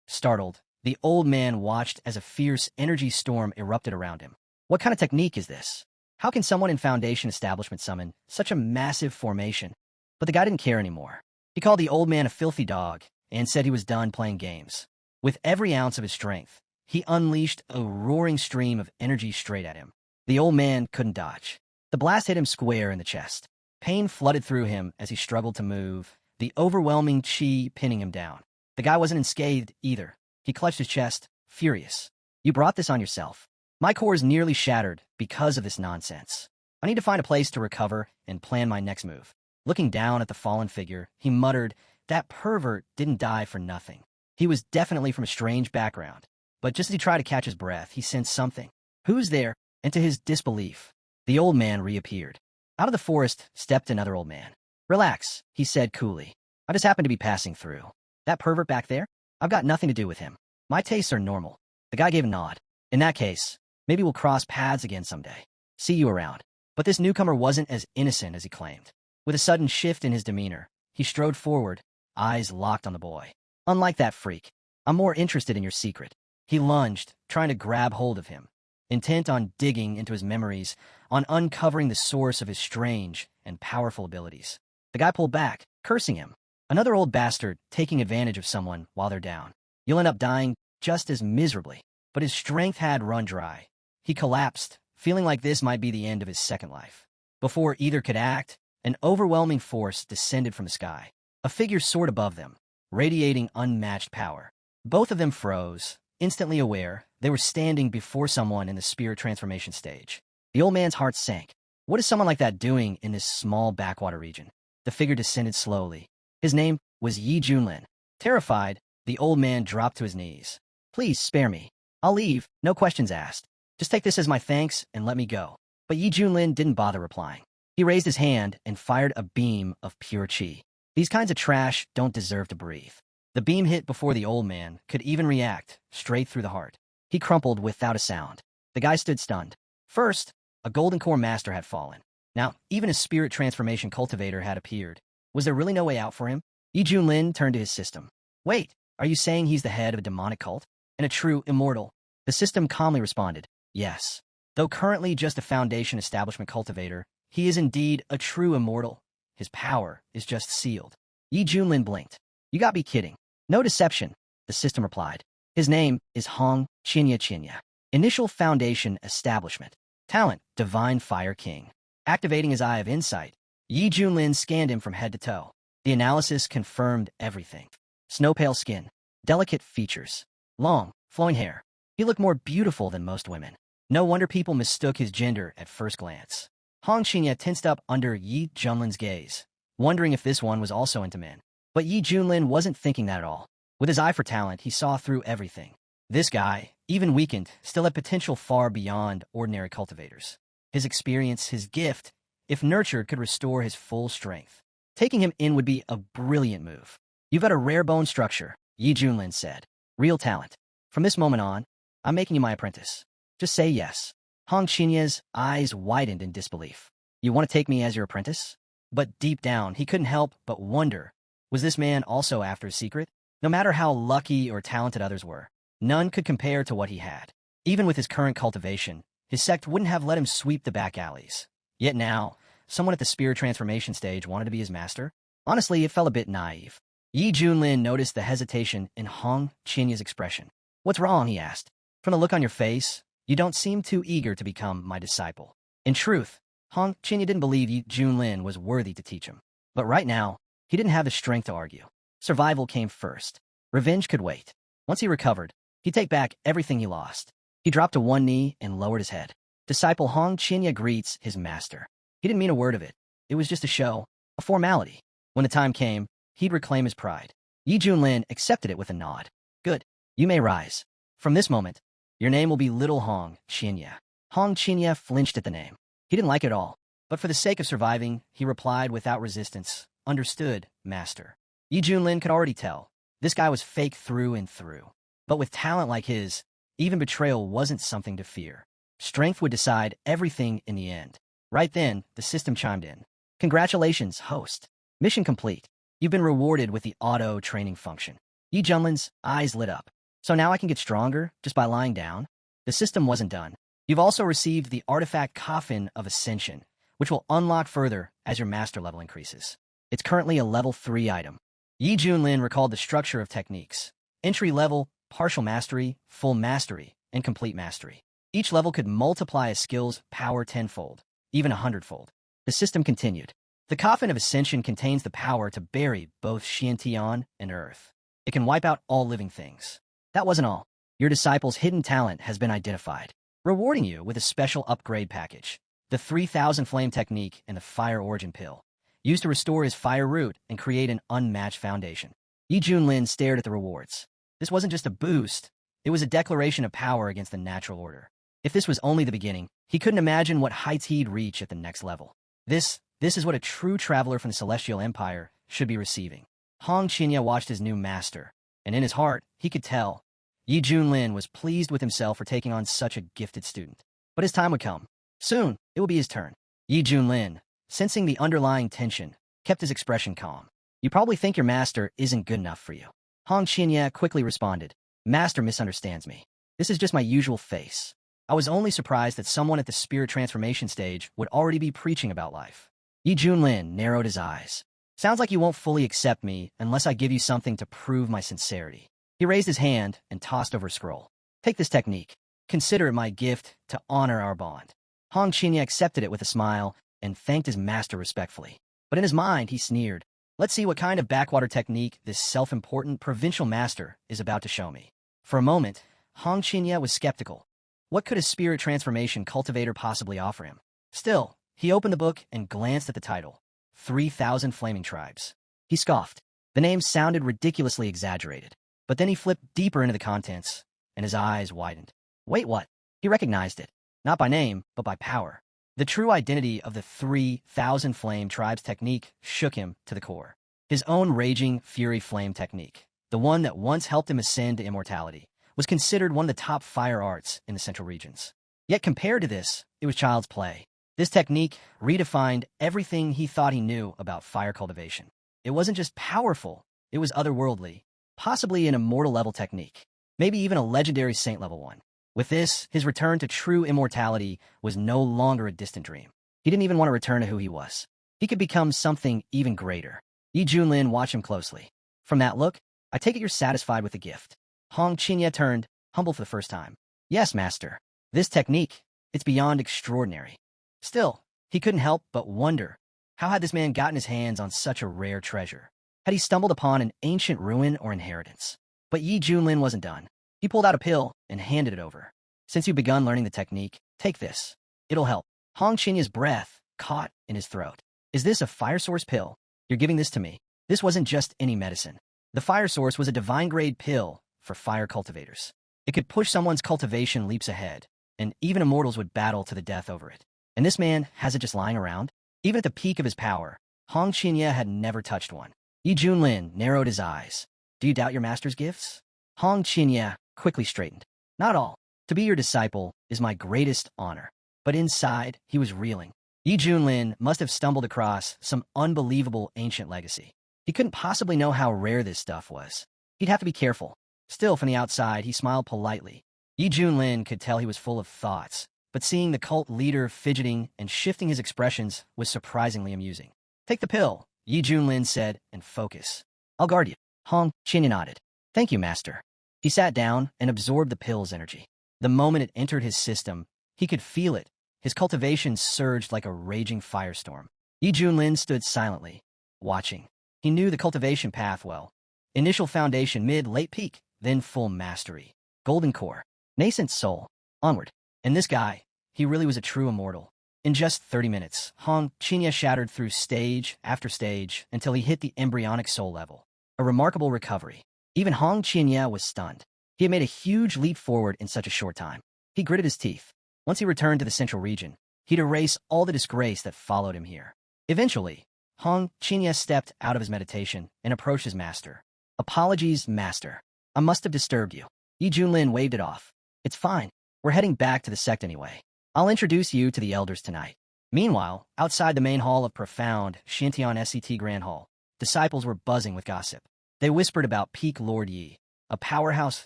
Startled, the old man watched as a fierce energy storm erupted around him. What kind of technique is this? How can someone in Foundation establishment summon such a massive formation? But the guy didn't care anymore. He called the old man a filthy dog and said he was done playing games. With every ounce of his strength, he unleashed a roaring stream of energy straight at him. The old man couldn't dodge. The blast hit him square in the chest. Pain flooded through him as he struggled to move, the overwhelming chi pinning him down. The guy wasn't unscathed either. He clutched his chest, furious. "You brought this on yourself. My core is nearly shattered because of this nonsense. I need to find a place to recover and plan my next move." Looking down at the fallen figure, he muttered, "That pervert didn't die for nothing. He was definitely from a strange background." But just as he tried to catch his breath, he sensed something. "Who's there?" And to his disbelief, the old man reappeared. Out of the forest stepped another old man. "Relax," he said coolly. "I just happened to be passing through. That pervert back there? I've got nothing to do with him. My tastes are normal." The guy gave a nod. "In that case, maybe we'll cross paths again someday. See you around." But this newcomer wasn't as innocent as he claimed. With a sudden shift in his demeanor, he strode forward, eyes locked on the boy. "Unlike that freak, I'm more interested in your secret." He lunged, trying to grab hold of him, intent on digging into his memories, on uncovering the source of his strange and powerful abilities. The guy pulled back, cursing him. Another old bastard taking advantage of someone while they're down. You'll end up dying just as miserably. But his strength had run dry. He collapsed, feeling like this might be the end of his second life. Before either could act, an overwhelming force descended from the sky. A figure soared above them, radiating unmatched power. Both of them froze, instantly aware they were standing before someone in the spirit transformation stage. The old man's heart sank. What is someone like that doing in this small backwater region? The figure descended slowly. His name was Yi Junlin. Terrified, the old man dropped to his knees. "Please spare me. I'll leave, no questions asked. Just take this as my thanks and let me go." But Yi Junlin didn't bother replying. He raised his hand and fired a beam of pure chi. These kinds of trash don't deserve to breathe. The beam hit before the old man could even react, straight through the heart. He crumpled without a sound. The guy stood stunned. First, a golden core master had fallen. Now, even a spirit transformation cultivator had appeared. Was there really no way out for him? Yi Junlin turned to his system. "Wait, are you saying he's the head of a demonic cult? And a true immortal?" The system calmly responded, "Yes. Though currently just a Foundation establishment cultivator, he is indeed a true immortal. His power is just sealed." Yi Junlin blinked. "You gotta be kidding." "No deception," the system replied. "His name is Hong Chinya. Initial Foundation establishment. Talent, Divine Fire King." Activating his eye of insight, Yi Junlin scanned him from head to toe. The analysis confirmed everything. Snow-pale skin, delicate features, long, flowing hair. He looked more beautiful than most women. No wonder people mistook his gender at first glance. Hong Chinya tensed up under Yi Junlin's gaze, wondering if this one was also into men. But Yi Junlin wasn't thinking that at all. With his eye for talent, he saw through everything. This guy, even weakened, still had potential far beyond ordinary cultivators. His experience, his gift, if nurtured, could restore his full strength. Taking him in would be a brilliant move. "You've got a rare bone structure," Yi Junlin said. "Real talent. From this moment on, I'm making you my apprentice. Just say yes." Hong Qinya's eyes widened in disbelief. "You want to take me as your apprentice?" But deep down, he couldn't help but wonder, was this man also after a secret? No matter how lucky or talented others were, none could compare to what he had. Even with his current cultivation, his sect wouldn't have let him sweep the back alleys. Yet now, someone at the spirit transformation stage wanted to be his master? Honestly, it felt a bit naive. Yi Junlin noticed the hesitation in Hong Qinya's expression. "What's wrong?" he asked. "From the look on your face, you don't seem too eager to become my disciple." In truth, Hong Qinya didn't believe Yi Junlin was worthy to teach him. But right now, he didn't have the strength to argue. Survival came first. Revenge could wait. Once he recovered, he'd take back everything he lost. He dropped to one knee and lowered his head. Disciple Hong Qinya greets his master. He didn't mean a word of it. It was just a show, a formality. When the time came, he'd reclaim his pride. Yi Junlin accepted it with a nod. "Good. You may rise. From this moment, your name will be Little Hong Qinya." Hong Qinya flinched at the name. He didn't like it all, but for the sake of surviving, he replied without resistance, "Understood, master." Yi Junlin could already tell. This guy was fake through and through. But with talent like his, even betrayal wasn't something to fear. Strength would decide everything in the end. Right then, the system chimed in. "Congratulations, host. Mission complete. You've been rewarded with the auto-training function." Yi Junlin's eyes lit up. "So now I can get stronger just by lying down?" The system wasn't done. "You've also received the artifact Coffin of Ascension, which will unlock further as your master level increases. It's currently a level 3 item." Yi Junlin recalled the structure of techniques. Entry level, partial mastery, full mastery, and complete mastery. Each level could multiply a skill's power tenfold, even 100-fold. The system continued. "The Coffin of Ascension contains the power to bury both Xiantian and Earth. It can wipe out all living things." That wasn't all. Your disciple's hidden talent has been identified, rewarding you with a special upgrade package. The 3000 Flame Technique and the Fire Origin Pill, used to restore his fire root and create an unmatched foundation. Yi Junlin stared at the rewards. This wasn't just a boost, it was a declaration of power against the natural order. If this was only the beginning, he couldn't imagine what heights he'd reach at the next level. This is what a true traveler from the Celestial Empire should be receiving. Hong Qinya watched his new master, and in his heart, he could tell. Yi Junlin was pleased with himself for taking on such a gifted student. But his time would come. Soon, it would be his turn. Yi Junlin, sensing the underlying tension, kept his expression calm. "You probably think your master isn't good enough for you." Hong Qinya quickly responded. "Master misunderstands me. This is just my usual face. I was only surprised that someone at the spirit transformation stage would already be preaching about life." Yi Junlin narrowed his eyes. "Sounds like you won't fully accept me unless I give you something to prove my sincerity." He raised his hand and tossed over a scroll. "Take this technique. Consider it my gift to honor our bond." Hong Qinya accepted it with a smile and thanked his master respectfully. But in his mind, he sneered. "Let's see what kind of backwater technique this self-important provincial master is about to show me." For a moment, Hong Qinya was skeptical. What could a spirit transformation cultivator possibly offer him? Still, he opened the book and glanced at the title, 3000 Flaming Tribes. He scoffed. The name sounded ridiculously exaggerated. But then he flipped deeper into the contents, and his eyes widened. Wait, what? He recognized it, not by name, but by power. The true identity of the 3000 Flame Tribes technique shook him to the core. His own Raging Fury Flame technique, the one that once helped him ascend to immortality, was considered one of the top fire arts in the central regions. Yet compared to this, it was child's play. This technique redefined everything he thought he knew about fire cultivation. It wasn't just powerful, it was otherworldly, possibly an immortal level technique, maybe even a legendary saint level one. With this, his return to true immortality was no longer a distant dream. He didn't even want to return to who he was. He could become something even greater. Yi Junlin watched him closely. From that look, I take it you're satisfied with the gift. Hong Qinya turned, humble for the first time. Yes, master. This technique, it's beyond extraordinary. Still, he couldn't help but wonder, how had this man gotten his hands on such a rare treasure? Had he stumbled upon an ancient ruin or inheritance? But Yi Junlin wasn't done. He pulled out a pill and handed it over. Since you've begun learning the technique, take this. It'll help. Hong Qinya's breath caught in his throat. Is this a fire source pill? You're giving this to me. This wasn't just any medicine. The fire source was a divine grade pill for fire cultivators. It could push someone's cultivation leaps ahead, and even immortals would battle to the death over it. And this man has it just lying around? Even at the peak of his power, Hong Qinya had never touched one. Yi Junlin narrowed his eyes. Do you doubt your master's gifts? Hong Qinya quickly straightened. Not all. To be your disciple is my greatest honor. But inside, he was reeling. Yi Junlin must have stumbled across some unbelievable ancient legacy. He couldn't possibly know how rare this stuff was. He'd have to be careful. Still, from the outside, he smiled politely. Yi Junlin could tell he was full of thoughts, but seeing the cult leader fidgeting and shifting his expressions was surprisingly amusing. Take the pill, Yi Junlin said, and focus. I'll guard you. Hong Qinya nodded. Thank you, master. He sat down and absorbed the pill's energy. The moment it entered his system, he could feel it. His cultivation surged like a raging firestorm. Yi Junlin stood silently, watching. He knew the cultivation path well. Initial foundation, mid-late peak, then full mastery. Golden core, nascent soul, onward. And this guy, he really was a true immortal. In just 30 minutes, Hong Qinya shattered through stage after stage until he hit the embryonic soul level. A remarkable recovery. Even Hong Qinya was stunned. He had made a huge leap forward in such a short time. He gritted his teeth. Once he returned to the central region, he'd erase all the disgrace that followed him here. Eventually, Hong Qinya stepped out of his meditation and approached his master. Apologies, master. I must have disturbed you. Yi Junlin waved it off. It's fine. We're heading back to the sect anyway. I'll introduce you to the elders tonight. Meanwhile, outside the main hall of profound Shintian SCT Grand Hall, disciples were buzzing with gossip. They whispered about Peak Lord Yi, a powerhouse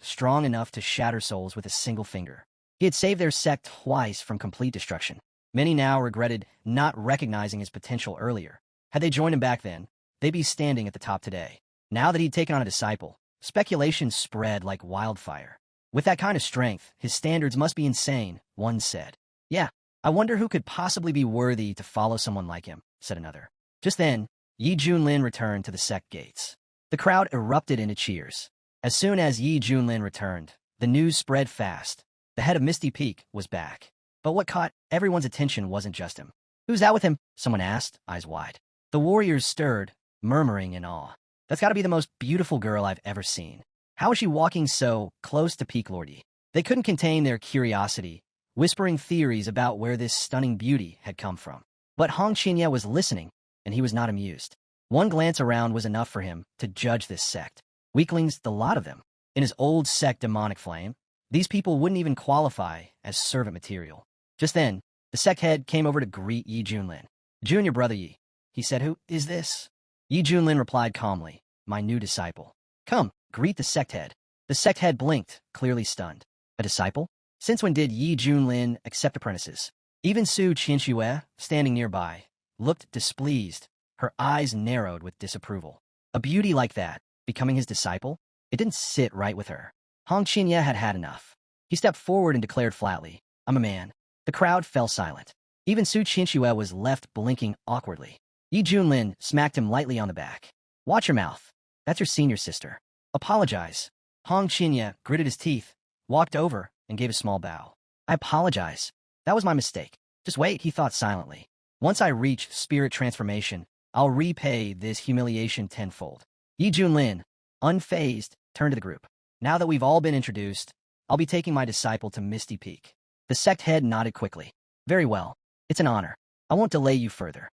strong enough to shatter souls with a single finger. He had saved their sect twice from complete destruction. Many now regretted not recognizing his potential earlier. Had they joined him back then, they'd be standing at the top today. Now that he'd taken on a disciple, speculation spread like wildfire. With that kind of strength, his standards must be insane, one said. Yeah, I wonder who could possibly be worthy to follow someone like him, said another. Just then, Yi Junlin returned to the sect gates. The crowd erupted into cheers. As soon as Yi Junlin returned, the news spread fast. The head of Misty Peak was back. But what caught everyone's attention wasn't just him. Who's that with him? Someone asked, eyes wide. The warriors stirred, murmuring in awe. That's got to be the most beautiful girl I've ever seen. How is she walking so close to Peak Lordy? They couldn't contain their curiosity, whispering theories about where this stunning beauty had come from. But Hong Qinya was listening, and he was not amused. One glance around was enough for him to judge this sect. Weaklings, the lot of them. In his old sect Demonic Flame, these people wouldn't even qualify as servant material. Just then, the sect head came over to greet Yi Junlin. Junior brother Yi. He said, who is this? Yi Junlin replied calmly, my new disciple. Come, greet the sect head. The sect head blinked, clearly stunned. A disciple? Since when did Yi Junlin accept apprentices? Even Su Qianxue, standing nearby, looked displeased, her eyes narrowed with disapproval. A beauty like that, becoming his disciple? It didn't sit right with her. Hong Qinya had had enough. He stepped forward and declared flatly, I'm a man. The crowd fell silent. Even Su Qianxue was left blinking awkwardly. Yi Junlin smacked him lightly on the back. Watch your mouth. That's your senior sister. Apologize. Hong Qinya gritted his teeth, walked over, and gave a small bow. I apologize. That was my mistake. Just wait, he thought silently. Once I reach spirit transformation, I'll repay this humiliation tenfold. Yi Junlin, unfazed, turned to the group. Now that we've all been introduced, I'll be taking my disciple to Misty Peak. The sect head nodded quickly. Very well. It's an honor. I won't delay you further.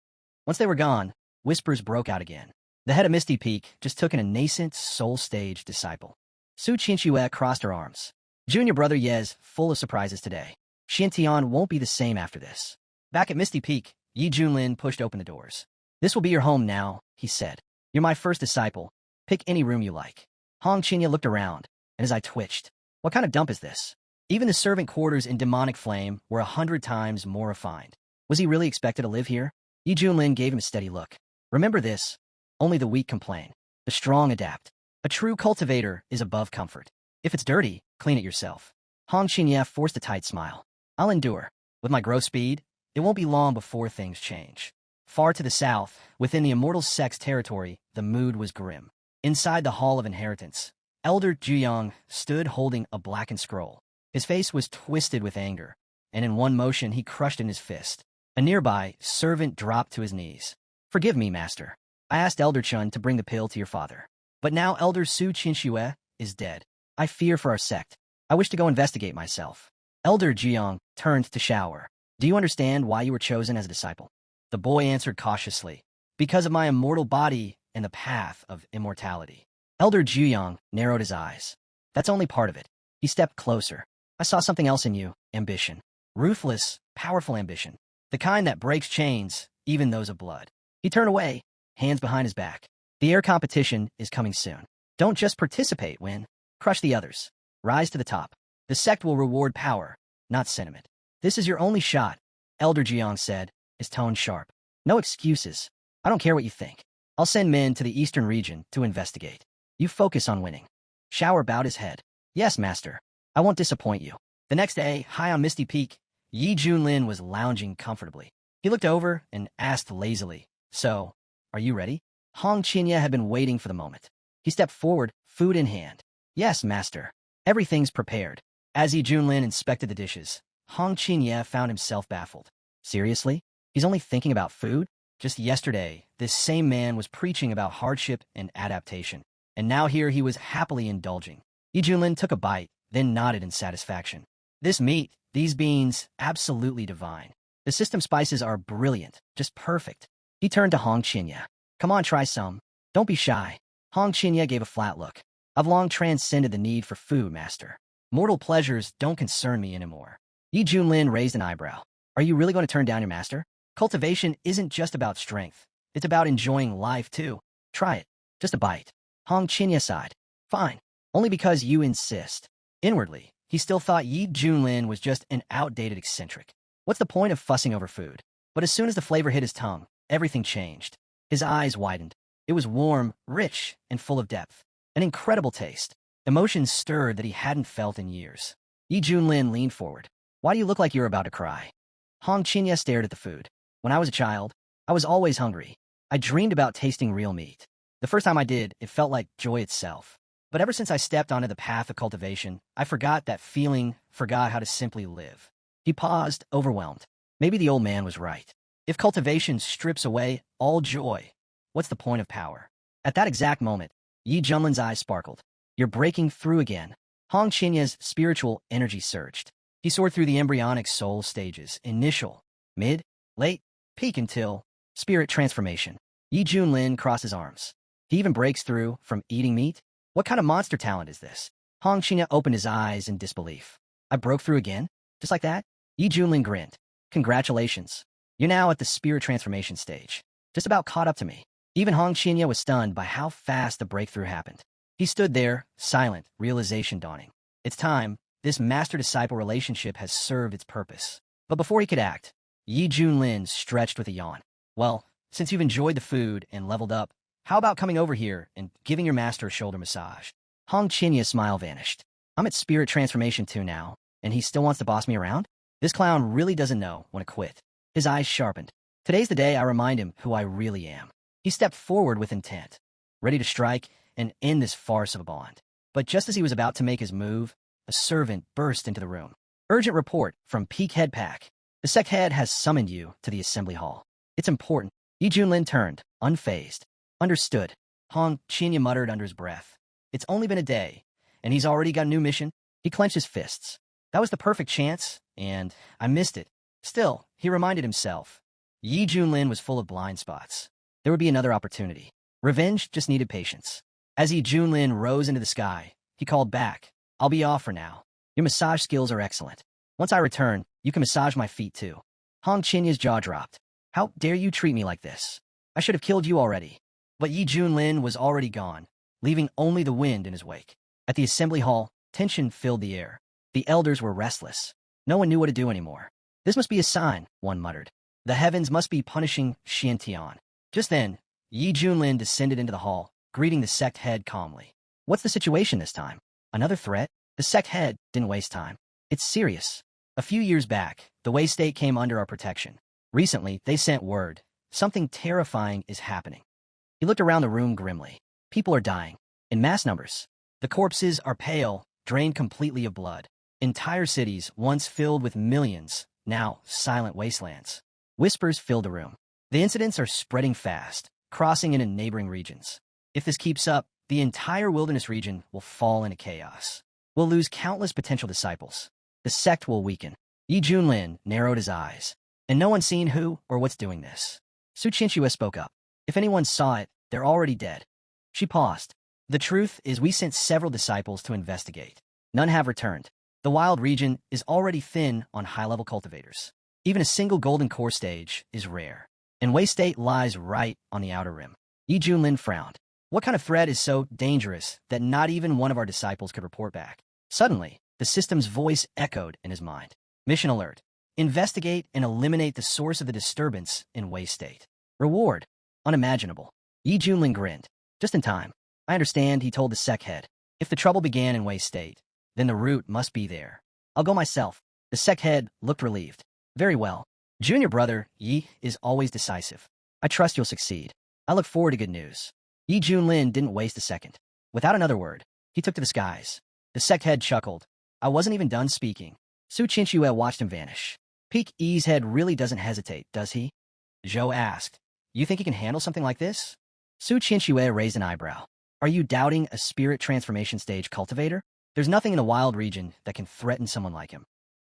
Once they were gone, whispers broke out again. The head of Misty Peak just took in a nascent soul-stage disciple. Su Qianxue crossed her arms. Junior brother Yez, full of surprises today. Xintian won't be the same after this. Back at Misty Peak, Yi Junlin pushed open the doors. This will be your home now, he said. You're my first disciple. Pick any room you like. Hong Qinya looked around, and his eye twitched. What kind of dump is this? Even the servant quarters in Demonic Flame were 100 times more refined. Was he really expected to live here? Yi Junlin gave him a steady look. Remember this. Only the weak complain. The strong adapt. A true cultivator is above comfort. If it's dirty, clean it yourself. Hong Qinya forced a tight smile. I'll endure. With my growth speed, it won't be long before things change. Far to the south, within the Immortal Sect's territory, the mood was grim. Inside the Hall of Inheritance, Elder Juyang stood holding a blackened scroll. His face was twisted with anger, and in one motion he crushed in his fist. A nearby servant dropped to his knees. Forgive me, master. I asked Elder Chun to bring the pill to your father. But now Elder Su Qianxue is dead. I fear for our sect. I wish to go investigate myself. Elder Jiang turned to shower. Do you understand why you were chosen as a disciple? The boy answered cautiously. Because of my immortal body and the path of immortality. Elder Jiang narrowed his eyes. That's only part of it. He stepped closer. I saw something else in you, ambition. Ruthless, powerful ambition. The kind that breaks chains, even those of blood. He turned away, hands behind his back. The air competition is coming soon. Don't just participate, win. Crush the others. Rise to the top. The sect will reward power, not sentiment. This is your only shot, Elder Jiang said, his tone sharp. No excuses. I don't care what you think. I'll send men to the eastern region to investigate. You focus on winning. Shower bowed his head. Yes, master. I won't disappoint you. The next day, high on Misty Peak, Yi Junlin was lounging comfortably. He looked over and asked lazily, So, are you ready? Hong Qinya had been waiting for the moment. He stepped forward, food in hand. Yes, master. Everything's prepared. As Yi Junlin inspected the dishes, Hong Qinya found himself baffled. Seriously? He's only thinking about food? Just yesterday, this same man was preaching about hardship and adaptation. And now here he was happily indulging. Yi Junlin took a bite, then nodded in satisfaction. This meat, these beans, absolutely divine. The system spices are brilliant, just perfect. He turned to Hong Qinya. Come on, try some. Don't be shy. Hong Qinya gave a flat look. I've long transcended the need for food, master. Mortal pleasures don't concern me anymore. Yi Junlin raised an eyebrow. Are you really going to turn down your master? Cultivation isn't just about strength. It's about enjoying life, too. Try it. Just a bite. Hong Qinya sighed. Fine. Only because you insist. Inwardly, he still thought Yi Junlin was just an outdated eccentric. What's the point of fussing over food? But as soon as the flavor hit his tongue, everything changed. His eyes widened. It was warm, rich, and full of depth. An incredible taste. Emotions stirred that he hadn't felt in years. Yi Junlin leaned forward. Why do you look like you're about to cry? Hong Qinya stared at the food. When I was a child, I was always hungry. I dreamed about tasting real meat. The first time I did, it felt like joy itself. But ever since I stepped onto the path of cultivation, I forgot that feeling, forgot how to simply live. He paused, overwhelmed. Maybe the old man was right. If cultivation strips away all joy, what's the point of power? At that exact moment, Yi Junlin's eyes sparkled. You're breaking through again. Hong Qinya's spiritual energy surged. He soared through the embryonic soul stages, initial, mid, late, peak until spirit transformation. Yi Junlin crossed his arms. He even breaks through from eating meat? What kind of monster talent is this? Hong Qinya opened his eyes in disbelief. I broke through again? Just like that? Yi Junlin grinned. Congratulations. You're now at the spirit transformation stage. Just about caught up to me. Even Hong Qinya was stunned by how fast the breakthrough happened. He stood there, silent, realization dawning. It's time. This master-disciple relationship has served its purpose. But before he could act, Yi Junlin stretched with a yawn. Well, since you've enjoyed the food and leveled up, how about coming over here and giving your master a shoulder massage? Hong Qinya's smile vanished. I'm at spirit transformation 2 now, and he still wants to boss me around? This clown really doesn't know when to quit. His eyes sharpened. Today's the day I remind him who I really am. He stepped forward with intent, ready to strike and end this farce of a bond. But just as he was about to make his move, a servant burst into the room. Urgent report from Peak Head Pack. The sect head has summoned you to the assembly hall. It's important. Yi Junlin turned, unfazed. Understood. Hong Qinya muttered under his breath. It's only been a day, and he's already got a new mission. He clenched his fists. That was the perfect chance, and I missed it. Still, he reminded himself. Yi Junlin was full of blind spots. There would be another opportunity. Revenge just needed patience. As Yi Junlin rose into the sky, he called back. I'll be off for now. Your massage skills are excellent. Once I return, you can massage my feet too. Hong Qinya's jaw dropped. How dare you treat me like this? I should have killed you already. But Yi Junlin was already gone, leaving only the wind in his wake. At the assembly hall, tension filled the air. The elders were restless. No one knew what to do anymore. This must be a sign, one muttered. The heavens must be punishing Xiantian. Just then, Yi Junlin descended into the hall, greeting the sect head calmly. What's the situation this time? Another threat? The sect head didn't waste time. It's serious. A few years back, the Wei State came under our protection. Recently, they sent word. Something terrifying is happening. He looked around the room grimly. People are dying. In mass numbers. The corpses are pale, drained completely of blood. Entire cities, once filled with millions, now silent wastelands. Whispers filled the room. The incidents are spreading fast, crossing into neighboring regions. If this keeps up, the entire wilderness region will fall into chaos. We'll lose countless potential disciples. The sect will weaken. Yi Junlin narrowed his eyes. And no one's seen who or what's doing this. Su Qianxue spoke up. If anyone saw it, they're already dead. She paused. The truth is we sent several disciples to investigate. None have returned. The wild region is already thin on high-level cultivators. Even a single golden core stage is rare. And Wei State lies right on the outer rim. Yi Junlin frowned. What kind of threat is so dangerous that not even one of our disciples could report back? Suddenly, the system's voice echoed in his mind. Mission alert. Investigate and eliminate the source of the disturbance in Wei State. Reward. Unimaginable. Yi Junlin grinned. Just in time. I understand, he told the sec head. If the trouble began in Wei State, then the root must be there. I'll go myself. The sec head looked relieved. Very well. Junior brother, Yi, is always decisive. I trust you'll succeed. I look forward to good news. Yi Junlin didn't waste a second. Without another word, he took to the skies. The sec head chuckled. I wasn't even done speaking. Su Qianxue watched him vanish. Peak Yi's head really doesn't hesitate, does he? Zhou asked. You think he can handle something like this? Su Qianxue raised an eyebrow. Are you doubting a spirit transformation stage cultivator? There's nothing in a wild region that can threaten someone like him.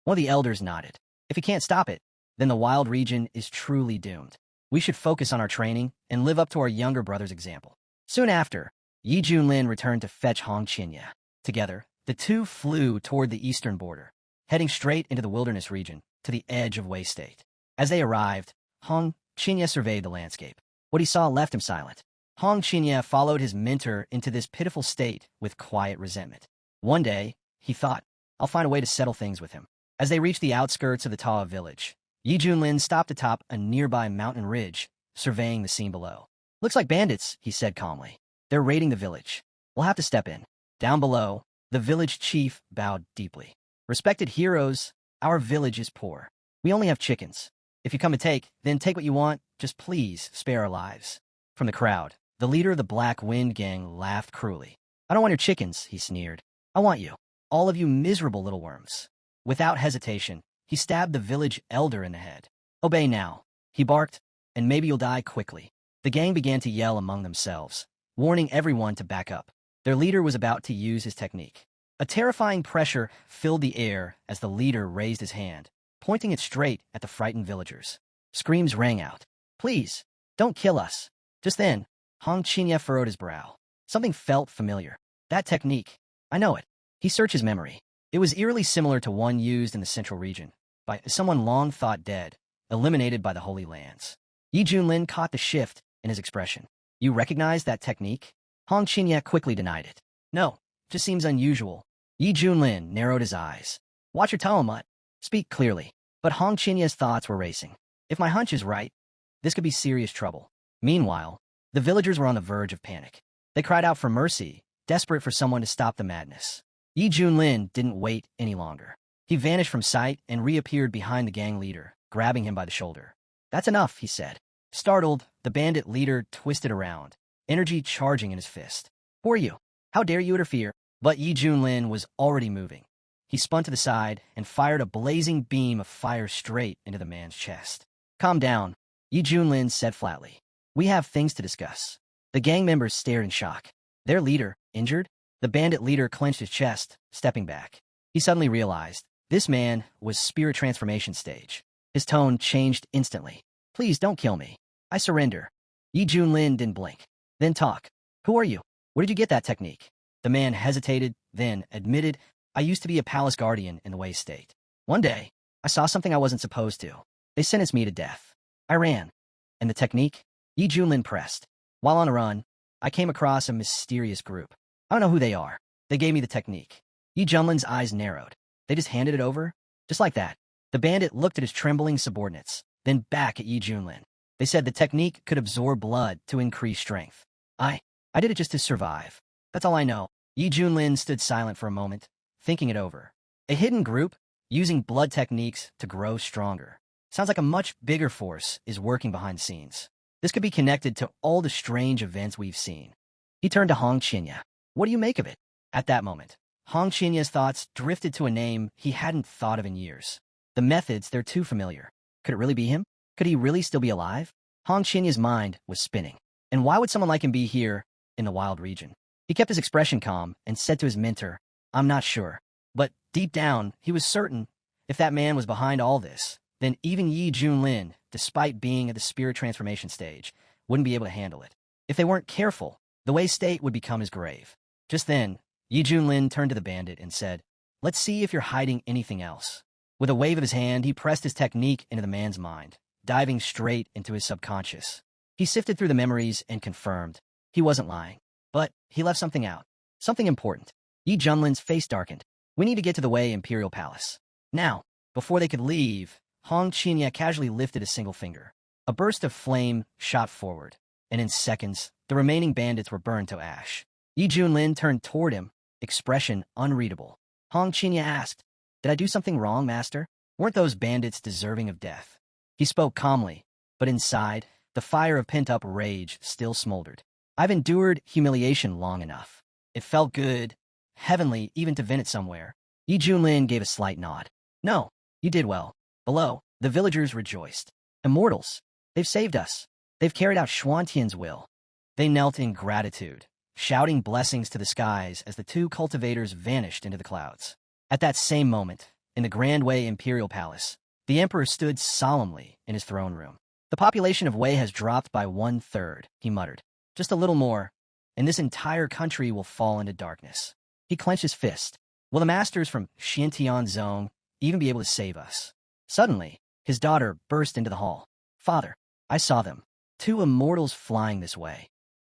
One of the elders nodded. If he can't stop it, then the wild region is truly doomed. We should focus on our training and live up to our younger brother's example. Soon after, Yi Junlin returned to fetch Hong Qinya. Together, the two flew toward the eastern border, heading straight into the wilderness region, to the edge of Wei State. As they arrived, Hong Qinya surveyed the landscape. What he saw left him silent. Hong Qinya followed his mentor into this pitiful state with quiet resentment. One day, he thought, I'll find a way to settle things with him. As they reached the outskirts of the Taoa village, Yi Junlin stopped atop a nearby mountain ridge, surveying the scene below. Looks like bandits, he said calmly. They're raiding the village. We'll have to step in. Down below, the village chief bowed deeply. Respected heroes, our village is poor. We only have chickens. If you come to take, then take what you want. Just please spare our lives. From the crowd, the leader of the Black Wind Gang laughed cruelly. I don't want your chickens, he sneered. I want you. All of you miserable little worms. Without hesitation, he stabbed the village elder in the head. Obey now, he barked, and maybe you'll die quickly. The gang began to yell among themselves, warning everyone to back up. Their leader was about to use his technique. A terrifying pressure filled the air as the leader raised his hand, pointing it straight at the frightened villagers. Screams rang out. Please, don't kill us. Just then, Hong Qinya furrowed his brow. Something felt familiar. That technique. I know it. He searched his memory. It was eerily similar to one used in the central region, by someone long thought dead, eliminated by the Holy Lands. Yi Junlin caught the shift in his expression. You recognize that technique? Hong Qinya quickly denied it. No, just seems unusual. Yi Junlin narrowed his eyes. Watch your Talmud. Speak clearly. But Hong Chinya's thoughts were racing. If my hunch is right, this could be serious trouble. Meanwhile, the villagers were on the verge of panic. They cried out for mercy, desperate for someone to stop the madness. Yi Junlin didn't wait any longer. He vanished from sight and reappeared behind the gang leader, grabbing him by the shoulder. That's enough, he said. Startled, the bandit leader twisted around, energy charging in his fist. Who are you? How dare you interfere? But Yi Junlin was already moving. He spun to the side and fired a blazing beam of fire straight into the man's chest. Calm down, Yi Junlin said flatly. We have things to discuss. The gang members stared in shock. Their leader, injured? The bandit leader clenched his chest, stepping back. He suddenly realized this man was spirit transformation stage. His tone changed instantly. Please don't kill me. I surrender. Yi Junlin didn't blink. Then talk. Who are you? Where did you get that technique? The man hesitated, then admitted, I used to be a palace guardian in the Wei State. One day, I saw something I wasn't supposed to. They sentenced me to death. I ran. And the technique? Yi Junlin pressed. While on a run, I came across a mysterious group. I don't know who they are. They gave me the technique. Yi Junlin's eyes narrowed. They just handed it over? Just like that. The bandit looked at his trembling subordinates, then back at Yi Junlin. They said the technique could absorb blood to increase strength. I did it just to survive. That's all I know. Yi Junlin stood silent for a moment, thinking it over. A hidden group, using blood techniques to grow stronger. Sounds like a much bigger force is working behind the scenes. This could be connected to all the strange events we've seen. He turned to Hong Qinya. What do you make of it? At that moment, Hong Chinya's thoughts drifted to a name he hadn't thought of in years. The methods, they're too familiar. Could it really be him? Could he really still be alive? Hong Chinya's mind was spinning. And why would someone like him be here in the wild region? He kept his expression calm and said to his mentor, I'm not sure. But deep down, he was certain if that man was behind all this, then even Yi Junlin, despite being at the spirit transformation stage, wouldn't be able to handle it. If they weren't careful, the Wei state would become his grave. Just then, Yi Junlin turned to the bandit and said, "Let's see if you're hiding anything else." With a wave of his hand, he pressed his technique into the man's mind, diving straight into his subconscious. He sifted through the memories and confirmed he wasn't lying. But he left something out. Something important. Yi Junlin's face darkened. "We need to get to the Wei Imperial Palace." Now, before they could leave, Hong Qinya casually lifted a single finger. A burst of flame shot forward, and in seconds, the remaining bandits were burned to ash. Yi Junlin turned toward him, expression unreadable. Hong Qinya asked, "Did I do something wrong, master? Weren't those bandits deserving of death?" He spoke calmly, but inside, the fire of pent-up rage still smoldered. "I've endured humiliation long enough. It felt good, heavenly, even to vent it somewhere." Yi Junlin gave a slight nod. "No, you did well." Below, the villagers rejoiced. "Immortals! They've saved us. They've carried out Xuantian's will." They knelt in gratitude, shouting blessings to the skies as the two cultivators vanished into the clouds. At that same moment, in the Grand Wei Imperial Palace, the emperor stood solemnly in his throne room. "The population of Wei has dropped by 1/3, he muttered. "Just a little more, and this entire country will fall into darkness." He clenched his fist. "Will the masters from Xintian Zone even be able to save us?" Suddenly, his daughter burst into the hall. "Father, I saw them. 2 immortals flying this way."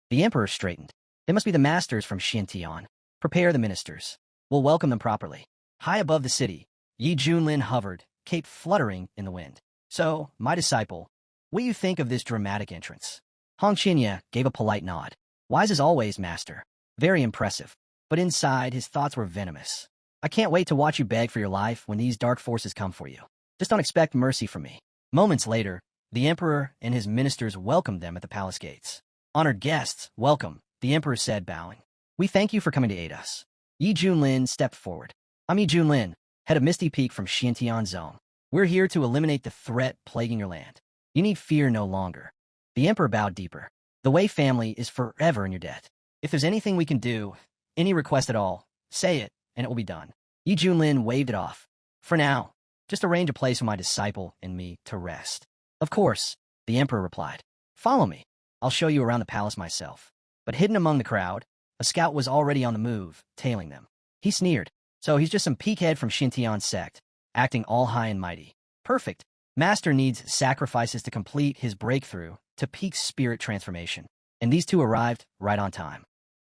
The emperor straightened. "They must be the masters from Xintian. Prepare the ministers. We'll welcome them properly." High above the city, Yi Junlin hovered, cape fluttering in the wind. "So, my disciple, what do you think of this dramatic entrance?" Hong Qinya gave a polite nod. "Wise as always, master. Very impressive." But inside, his thoughts were venomous. "I can't wait to watch you beg for your life when these dark forces come for you. Just don't expect mercy from me." Moments later, the emperor and his ministers welcomed them at the palace gates. "Honored guests, welcome," the emperor said, bowing. "We thank you for coming to aid us." Yi Junlin stepped forward. "I'm Yi Junlin, head of Misty Peak from Xintian Zone. We're here to eliminate the threat plaguing your land. You need fear no longer." The emperor bowed deeper. "The Wei family is forever in your debt. If there's anything we can do, any request at all, say it, and it will be done." Yi Junlin waved it off. "For now, just arrange a place for my disciple and me to rest." "Of course," the emperor replied. "Follow me. I'll show you around the palace myself." But hidden among the crowd, a scout was already on the move, tailing them. He sneered. "So he's just some peakhead from Xintian sect, acting all high and mighty. Perfect. Master needs sacrifices to complete his breakthrough to peak spirit transformation." And these two arrived right on time.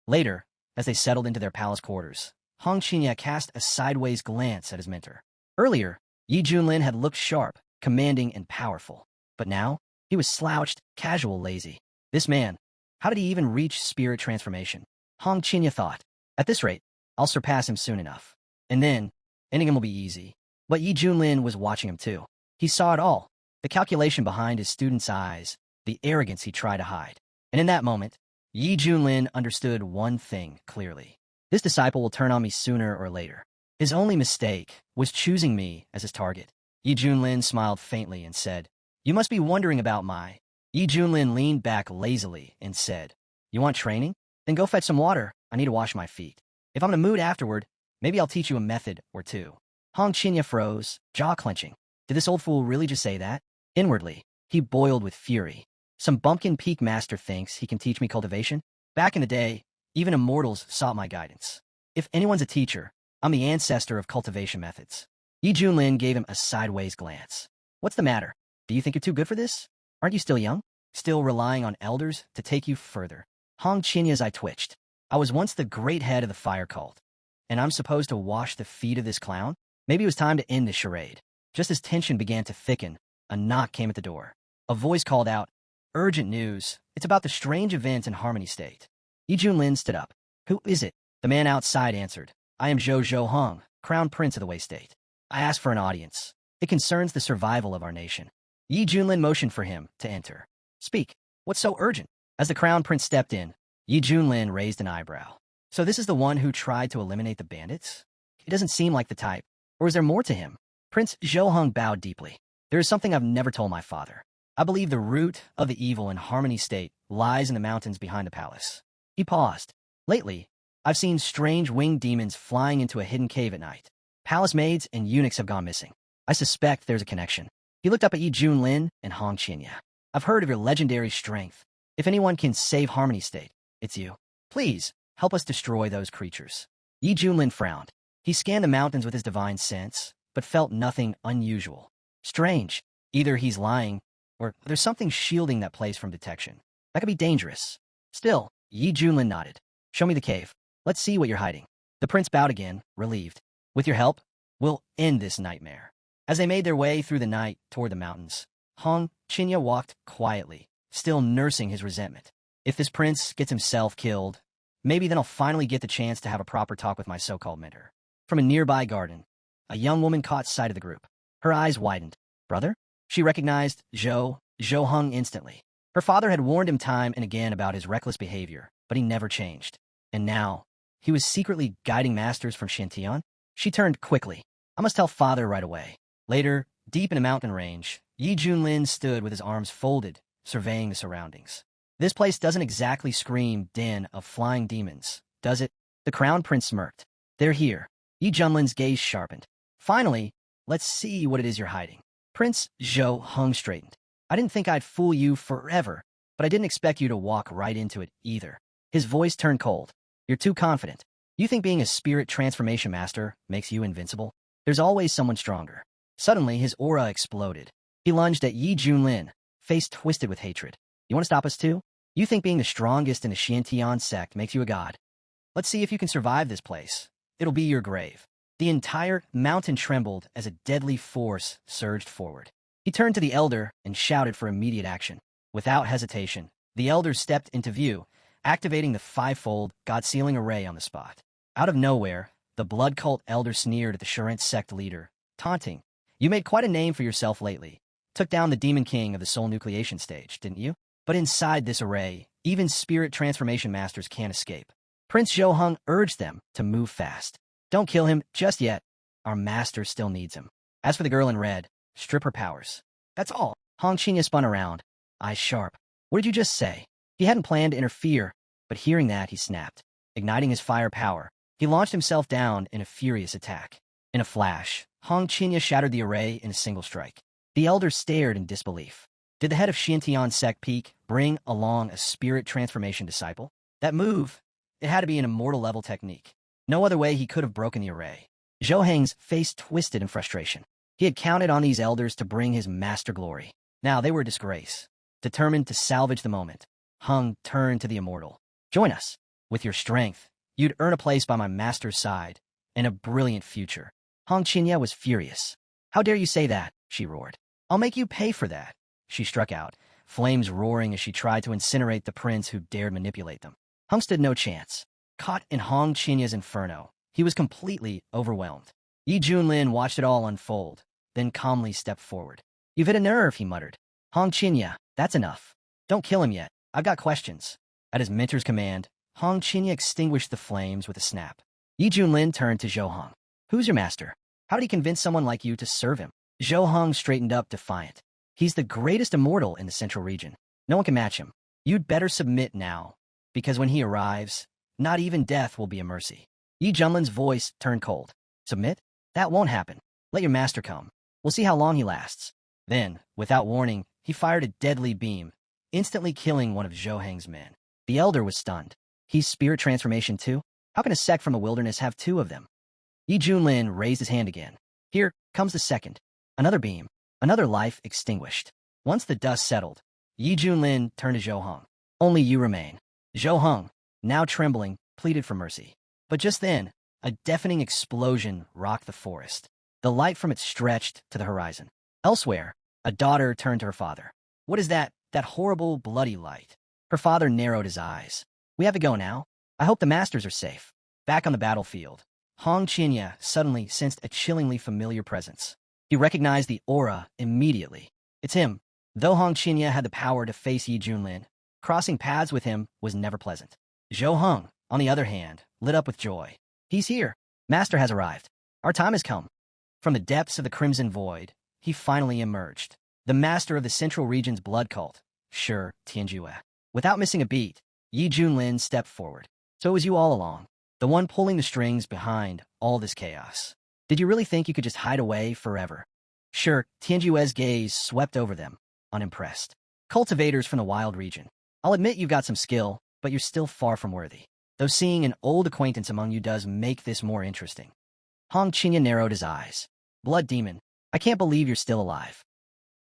Later, as they settled into their palace quarters, Hong Qinya cast a sideways glance at his mentor. Earlier, Yi Junlin had looked sharp, commanding, and powerful. But now, he was slouched, casual, lazy. This man, how did he even reach spirit transformation? Hong Qinya thought. At this rate, I'll surpass him soon enough. And then, ending him will be easy. But Yi Junlin was watching him too. He saw it all. The calculation behind his student's eyes, the arrogance he tried to hide. And in that moment, Yi Junlin understood one thing clearly. This disciple will turn on me sooner or later. His only mistake was choosing me as his target. Yi Junlin smiled faintly and said, "You must be wondering about my..." Yi Junlin leaned back lazily and said, "You want training? Then go fetch some water. I need to wash my feet. If I'm in a mood afterward, maybe I'll teach you a method or two." Hong Qinya froze, jaw clenching. Did this old fool really just say that? Inwardly, he boiled with fury. Some bumpkin peak master thinks he can teach me cultivation? Back in the day, even immortals sought my guidance. If anyone's a teacher, I'm the ancestor of cultivation methods. Yi Junlin gave him a sideways glance. "What's the matter? Do you think you're too good for this? Aren't you still young? Still relying on elders to take you further?" Hong Chinya's eye twitched. "I was once the great head of the fire cult, and I'm supposed to wash the feet of this clown? Maybe it was time to end this charade." Just as tension began to thicken, a knock came at the door. A voice called out, "Urgent news. It's about the strange event in Harmony State." Yi Junlin stood up. "Who is it?" The man outside answered, "I am Zhou Hong, Crown Prince of the Wei State. I asked for an audience. It concerns the survival of our nation." Yi Junlin motioned for him to enter. "Speak. What's so urgent?" As the Crown Prince stepped in, Yi Junlin raised an eyebrow. "So this is the one who tried to eliminate the bandits? He doesn't seem like the type. Or is there more to him?" Prince Zhou bowed deeply. "There is something I've never told my father. I believe the root of the evil in Harmony State lies in the mountains behind the palace." He paused. "Lately, I've seen strange winged demons flying into a hidden cave at night. Palace maids and eunuchs have gone missing. I suspect there's a connection. He looked up at Yi Junlin and Hong Qinya. I've heard of your legendary strength. If anyone can save Harmony State, it's you. Please, help us destroy those creatures. Yi Junlin frowned. He scanned the mountains with his divine sense, but felt nothing unusual. Strange. Either he's lying, or there's something shielding that place from detection. That could be dangerous. Still, Yi Junlin nodded. Show me the cave. Let's see what you're hiding. The prince bowed again, relieved. With your help, we'll end this nightmare. As they made their way through the night toward the mountains, Hong Qinya walked quietly, still nursing his resentment. If this prince gets himself killed, maybe then I'll finally get the chance to have a proper talk with my so-called mentor. From a nearby garden, a young woman caught sight of the group. Her eyes widened. Brother? She recognized Zhou Hung instantly. Her father had warned him time and again about his reckless behavior, but he never changed. And now, he was secretly guiding masters from Xintian? She turned quickly. I must tell father right away. Later, deep in a mountain range, Yi Junlin stood with his arms folded, surveying the surroundings. This place doesn't exactly scream den of flying demons, does it? The crown prince smirked. They're here. Yi Junlin's gaze sharpened. Finally, let's see what it is you're hiding. Prince Zhou Hung straightened. I didn't think I'd fool you forever, but I didn't expect you to walk right into it either. His voice turned cold. You're too confident. You think being a spirit transformation master makes you invincible? There's always someone stronger. Suddenly, his aura exploded. He lunged at Yi Junlin, face twisted with hatred. You want to stop us too? You think being the strongest in the Xintian sect makes you a god? Let's see if you can survive this place. It'll be your grave. The entire mountain trembled as a deadly force surged forward. He turned to the elder and shouted for immediate action. Without hesitation, the elder stepped into view, activating the fivefold god-sealing array on the spot. Out of nowhere, the blood cult elder sneered at the Shurent sect leader, taunting. You made quite a name for yourself lately. Took down the demon king of the soul nucleation stage, didn't you? But inside this array, even spirit transformation masters can't escape. Prince Zhou Hung urged them to move fast. Don't kill him just yet. Our master still needs him. As for the girl in red, strip her powers. That's all. Hong Qinya spun around, eyes sharp. What did you just say? He hadn't planned to interfere, but hearing that, he snapped. Igniting his fire power, he launched himself down in a furious attack. In a flash, Hong Qinya shattered the array in a single strike. The elder stared in disbelief. Did the head of Xintian sect Peak bring along a spirit transformation disciple? That move, it had to be an immortal-level technique. No other way he could have broken the array. Zhou Heng's face twisted in frustration. He had counted on these elders to bring his master glory. Now they were a disgrace. Determined to salvage the moment, Hung turned to the immortal. Join us. With your strength, you'd earn a place by my master's side and a brilliant future. Hong Qinya was furious. How dare you say that? She roared. I'll make you pay for that. She struck out, flames roaring as she tried to incinerate the prince who dared manipulate them. Hung stood no chance. Caught in Hong Qinya's inferno, he was completely overwhelmed. Yi Junlin watched it all unfold, then calmly stepped forward. You've hit a nerve, he muttered. Hong Qinya, that's enough. Don't kill him yet. I've got questions. At his mentor's command, Hong Qinya extinguished the flames with a snap. Yi Junlin turned to Zhou Hung. Who's your master? How did he convince someone like you to serve him? Zhou Hung straightened up, defiant. He's the greatest immortal in the central region. No one can match him. You'd better submit now, because when he arrives, not even death will be a mercy. Yi Junlin's voice turned cold. Submit? That won't happen. Let your master come. We'll see how long he lasts. Then, without warning, he fired a deadly beam, instantly killing one of Zhou Heng's men. The elder was stunned. He's spirit transformation too? How can a sect from a wilderness have two of them? Yi Junlin raised his hand again. Here comes the second. Another beam. Another life extinguished. Once the dust settled, Yi Junlin turned to Zhou Hung. Only you remain. Zhou Hung, now trembling, pleaded for mercy. But just then, a deafening explosion rocked the forest. The light from it stretched to the horizon. Elsewhere, a daughter turned to her father. What is that horrible, bloody light? Her father narrowed his eyes. We have to go now. I hope the masters are safe. Back on the battlefield, Hong Qinya suddenly sensed a chillingly familiar presence. He recognized the aura immediately. It's him. Though Hong Qinya had the power to face Yi Junlin, crossing paths with him was never pleasant. Zhou Hung, on the other hand, lit up with joy. He's here. Master has arrived. Our time has come. From the depths of the Crimson Void, he finally emerged. The master of the Central Region's blood cult, Shi Tianjue. Without missing a beat, Yi Junlin stepped forward. So it was you all along. the one pulling the strings behind all this chaos. Did you really think you could just hide away forever? Sure, Tianjue's gaze swept over them, unimpressed. Cultivators from the wild region. I'll admit you've got some skill, but you're still far from worthy. Though seeing an old acquaintance among you does make this more interesting. Hong Qinya narrowed his eyes. Blood demon, I can't believe you're still alive.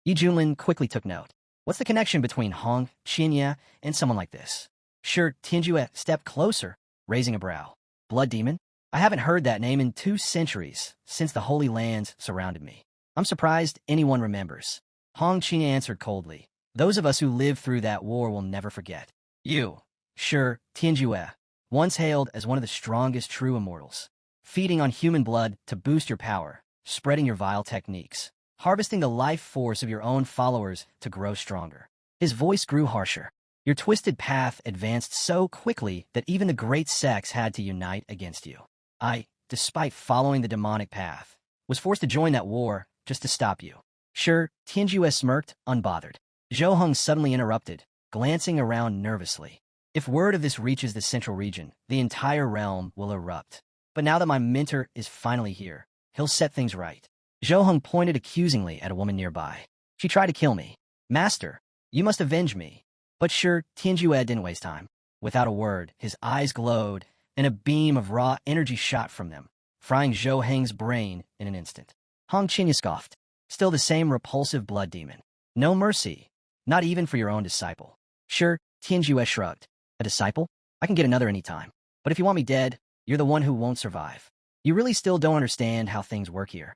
Yi Junlin quickly took note. What's the connection between Hong Qinya and someone like this? Sure, Tianjue stepped closer, raising a brow. Blood demon? I haven't heard that name in 2 centuries, since the Holy Lands surrounded me. I'm surprised anyone remembers. Hong Qinya answered coldly. Those of us who lived through that war will never forget. You, sure, Tianjue, once hailed as one of the strongest true immortals, feeding on human blood to boost your power, spreading your vile techniques, harvesting the life force of your own followers to grow stronger. His voice grew harsher. Your twisted path advanced so quickly that even the great sects had to unite against you. I, despite following the demonic path, was forced to join that war just to stop you. Sure, Tianjue smirked, unbothered. Zhou Heng suddenly interrupted, glancing around nervously. If word of this reaches the central region, the entire realm will erupt. But now that my mentor is finally here, he'll set things right. Zhou Heng pointed accusingly at a woman nearby. She tried to kill me. Master, you must avenge me. But sure, Tianjue didn't waste time. Without a word, his eyes glowed, and a beam of raw energy shot from them, frying Zhou Heng's brain in an instant. Hong Qinya scoffed. Still the same repulsive blood demon. No mercy, not even for your own disciple. Sure, Tianjue shrugged. A disciple? I can get another any time. But if you want me dead, you're the one who won't survive. You really still don't understand how things work here.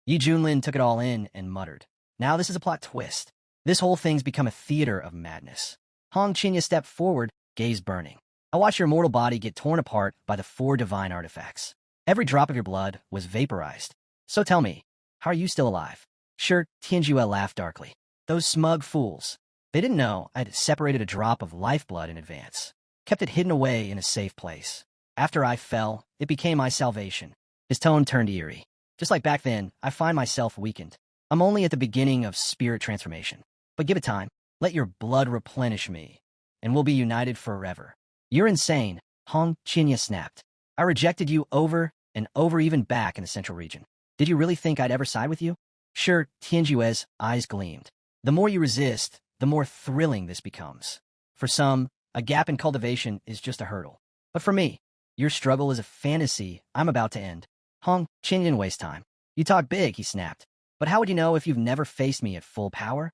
Yi Junlin took it all in and muttered. Now this is a plot twist. This whole thing's become a theater of madness. Hong Qinya stepped forward, gaze burning. I watched your mortal body get torn apart by the 4 divine artifacts. Every drop of your blood was vaporized. So tell me, how are you still alive? Sure, Tianjue laughed darkly. Those smug fools. They didn't know I'd separated a drop of lifeblood in advance. Kept it hidden away in a safe place. After I fell, it became my salvation. His tone turned eerie. Just like back then, I find myself weakened. I'm only at the beginning of spirit transformation. But give it time. Let your blood replenish me, and we'll be united forever. You're insane, Hong Qinya snapped. I rejected you over and over, even back in the central region. Did you really think I'd ever side with you? Sure, Tianjue's eyes gleamed. The more you resist, the more thrilling this becomes. For some, a gap in cultivation is just a hurdle. But for me, your struggle is a fantasy I'm about to end. Hong Qinya didn't waste time. You talk big, he snapped. But how would you know if you've never faced me at full power?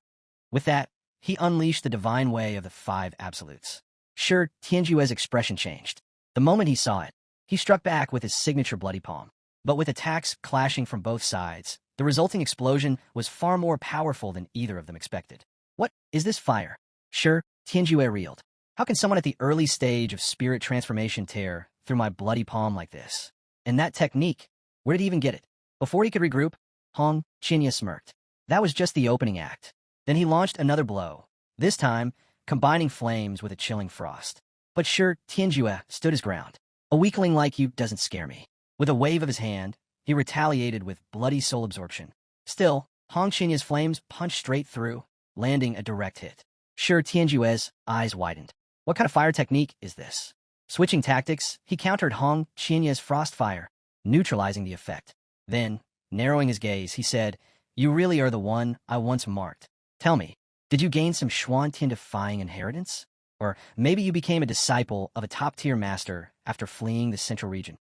With that, he unleashed the divine way of the 5 absolutes. Sure, Tianjue's expression changed. The moment he saw it, he struck back with his signature bloody palm. But with attacks clashing from both sides, the resulting explosion was far more powerful than either of them expected. What is this fire? Sure, Tianjue reeled. How can someone at the early stage of spirit transformation tear through my bloody palm like this? And that technique, where did he even get it? Before he could regroup, Hong Qinya smirked. That was just the opening act. Then he launched another blow, this time combining flames with a chilling frost. But sure, Tianjue stood his ground. A weakling like you doesn't scare me. With a wave of his hand, he retaliated with bloody soul absorption. Still, Hong Qinya's flames punched straight through, landing a direct hit. Sure, Tianjue's eyes widened. What kind of fire technique is this? Switching tactics, he countered Hong Qianya's frost fire, neutralizing the effect. Then, narrowing his gaze, he said, You really are the one I once marked. Tell me, did you gain some Xuantian-defying inheritance? Or maybe you became a disciple of a top-tier master after fleeing the central region?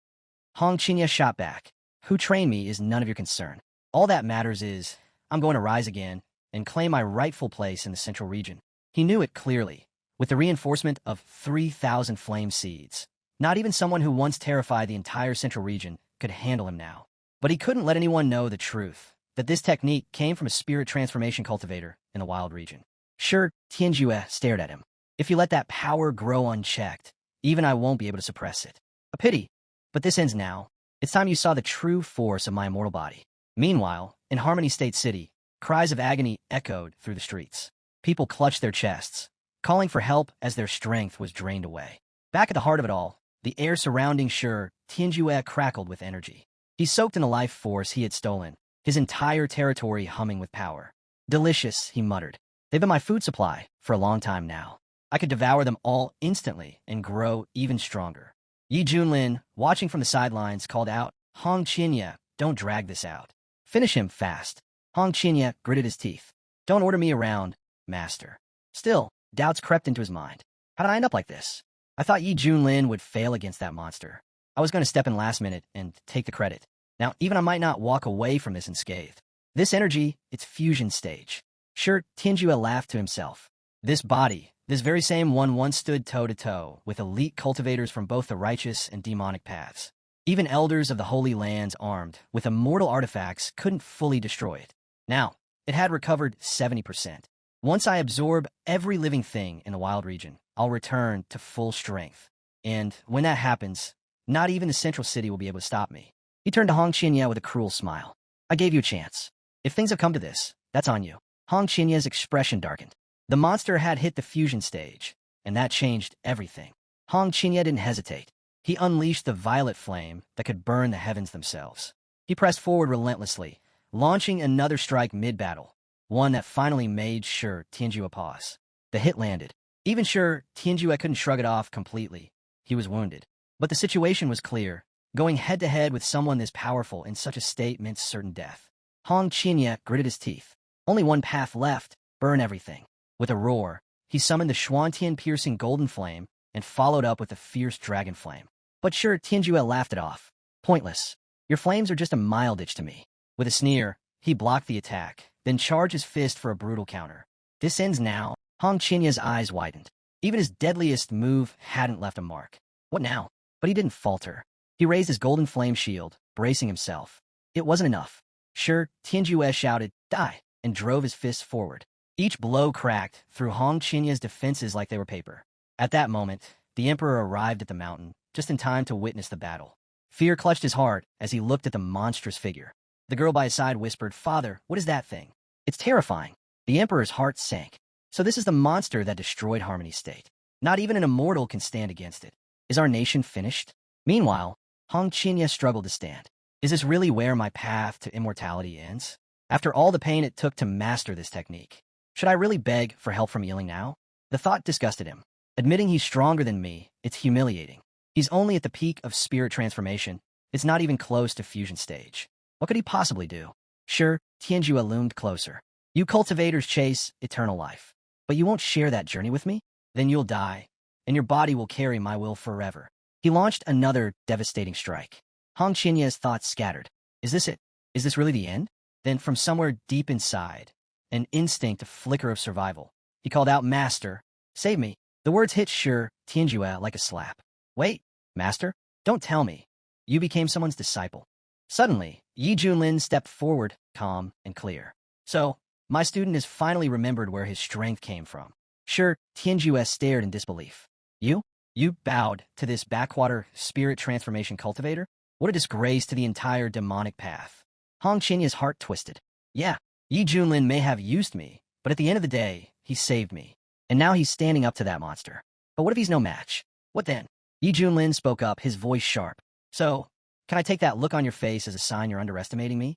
Hong Qinya shot back. Who trained me is none of your concern. All that matters is, I'm going to rise again and claim my rightful place in the central region. He knew it clearly, with the reinforcement of 3,000 flame seeds. Not even someone who once terrified the entire central region could handle him now. But he couldn't let anyone know the truth, that this technique came from a spirit transformation cultivator in the wild region. Sure, Tianjue stared at him. If you let that power grow unchecked, even I won't be able to suppress it. A pity, but this ends now. It's time you saw the true force of my immortal body. Meanwhile, in Harmony State City, cries of agony echoed through the streets. People clutched their chests, calling for help as their strength was drained away. Back at the heart of it all, the air surrounding Sure Tianjue crackled with energy. He soaked in the life force he had stolen, his entire territory humming with power. Delicious, he muttered. They've been my food supply for a long time now. I could devour them all instantly and grow even stronger. Yi Junlin, watching from the sidelines, called out, Hong Qinya, don't drag this out. Finish him fast. Hong Qinya gritted his teeth. Don't order me around, master. Still, doubts crept into his mind. How did I end up like this? I thought Yi Junlin would fail against that monster. I was going to step in last minute and take the credit. Now, even I might not walk away from this unscathed. This energy, it's fusion stage. Sure, Tianjue laughed to himself. This body, this very same one once stood toe-to-toe with elite cultivators from both the righteous and demonic paths. Even elders of the Holy Lands armed with immortal artifacts couldn't fully destroy it. Now, it had recovered 70%. Once I absorb every living thing in the wild region, I'll return to full strength. And when that happens, not even the central city will be able to stop me. He turned to Hong Qinya with a cruel smile. I gave you a chance. If things have come to this, that's on you. Hong Qinya's expression darkened. The monster had hit the fusion stage, and that changed everything. Hong Qinya didn't hesitate. He unleashed the violet flame that could burn the heavens themselves. He pressed forward relentlessly, launching another strike mid-battle, one that finally made sure Tianjue pause. The hit landed. Even sure Tianjue couldn't shrug it off completely. He was wounded. But the situation was clear. Going head-to-head with someone this powerful in such a state meant certain death. Hong Qinya gritted his teeth. Only one path left, burn everything. With a roar, he summoned the Xuantian-piercing golden flame and followed up with a fierce dragon flame. But sure, Tianjue laughed it off. Pointless. Your flames are just a mild-itch to me. With a sneer, he blocked the attack, then charged his fist for a brutal counter. This ends now. Hong Qinya's eyes widened. Even his deadliest move hadn't left a mark. What now? But he didn't falter. He raised his golden flame shield, bracing himself. It wasn't enough. Sure, Tianjue shouted, die, and drove his fists forward. Each blow cracked through Hong Qinya's defenses like they were paper. At that moment, the emperor arrived at the mountain, just in time to witness the battle. Fear clutched his heart as he looked at the monstrous figure. The girl by his side whispered, Father, what is that thing? It's terrifying. The emperor's heart sank. So this is the monster that destroyed Harmony State. Not even an immortal can stand against it. Is our nation finished? Meanwhile, Hong Qinya struggled to stand. Is this really where my path to immortality ends? After all the pain it took to master this technique, should I really beg for help from Yiling now? The thought disgusted him. Admitting he's stronger than me, it's humiliating. He's only at the peak of spirit transformation. It's not even close to fusion stage. What could he possibly do? Sure, Tianjue loomed closer. You cultivators chase eternal life. But you won't share that journey with me? Then you'll die, and your body will carry my will forever. He launched another devastating strike. Hong Qinya's thoughts scattered. Is this it? Is this really the end? Then from somewhere deep inside, an instinct, a flicker of survival, he called out, Master, save me. The words hit Sure Tianjue like a slap. Wait, Master? Don't tell me. You became someone's disciple. Suddenly, Yi Junlin stepped forward, calm and clear. So, my student has finally remembered where his strength came from. Sure, Tianjue stared in disbelief. You? You bowed to this backwater spirit transformation cultivator? What a disgrace to the entire demonic path. Hong Qinya's heart twisted. Yeah, Yi Junlin may have used me, but at the end of the day, he saved me. And now he's standing up to that monster. But what if he's no match? What then? Yi Junlin spoke up, his voice sharp. So, can I take that look on your face as a sign you're underestimating me?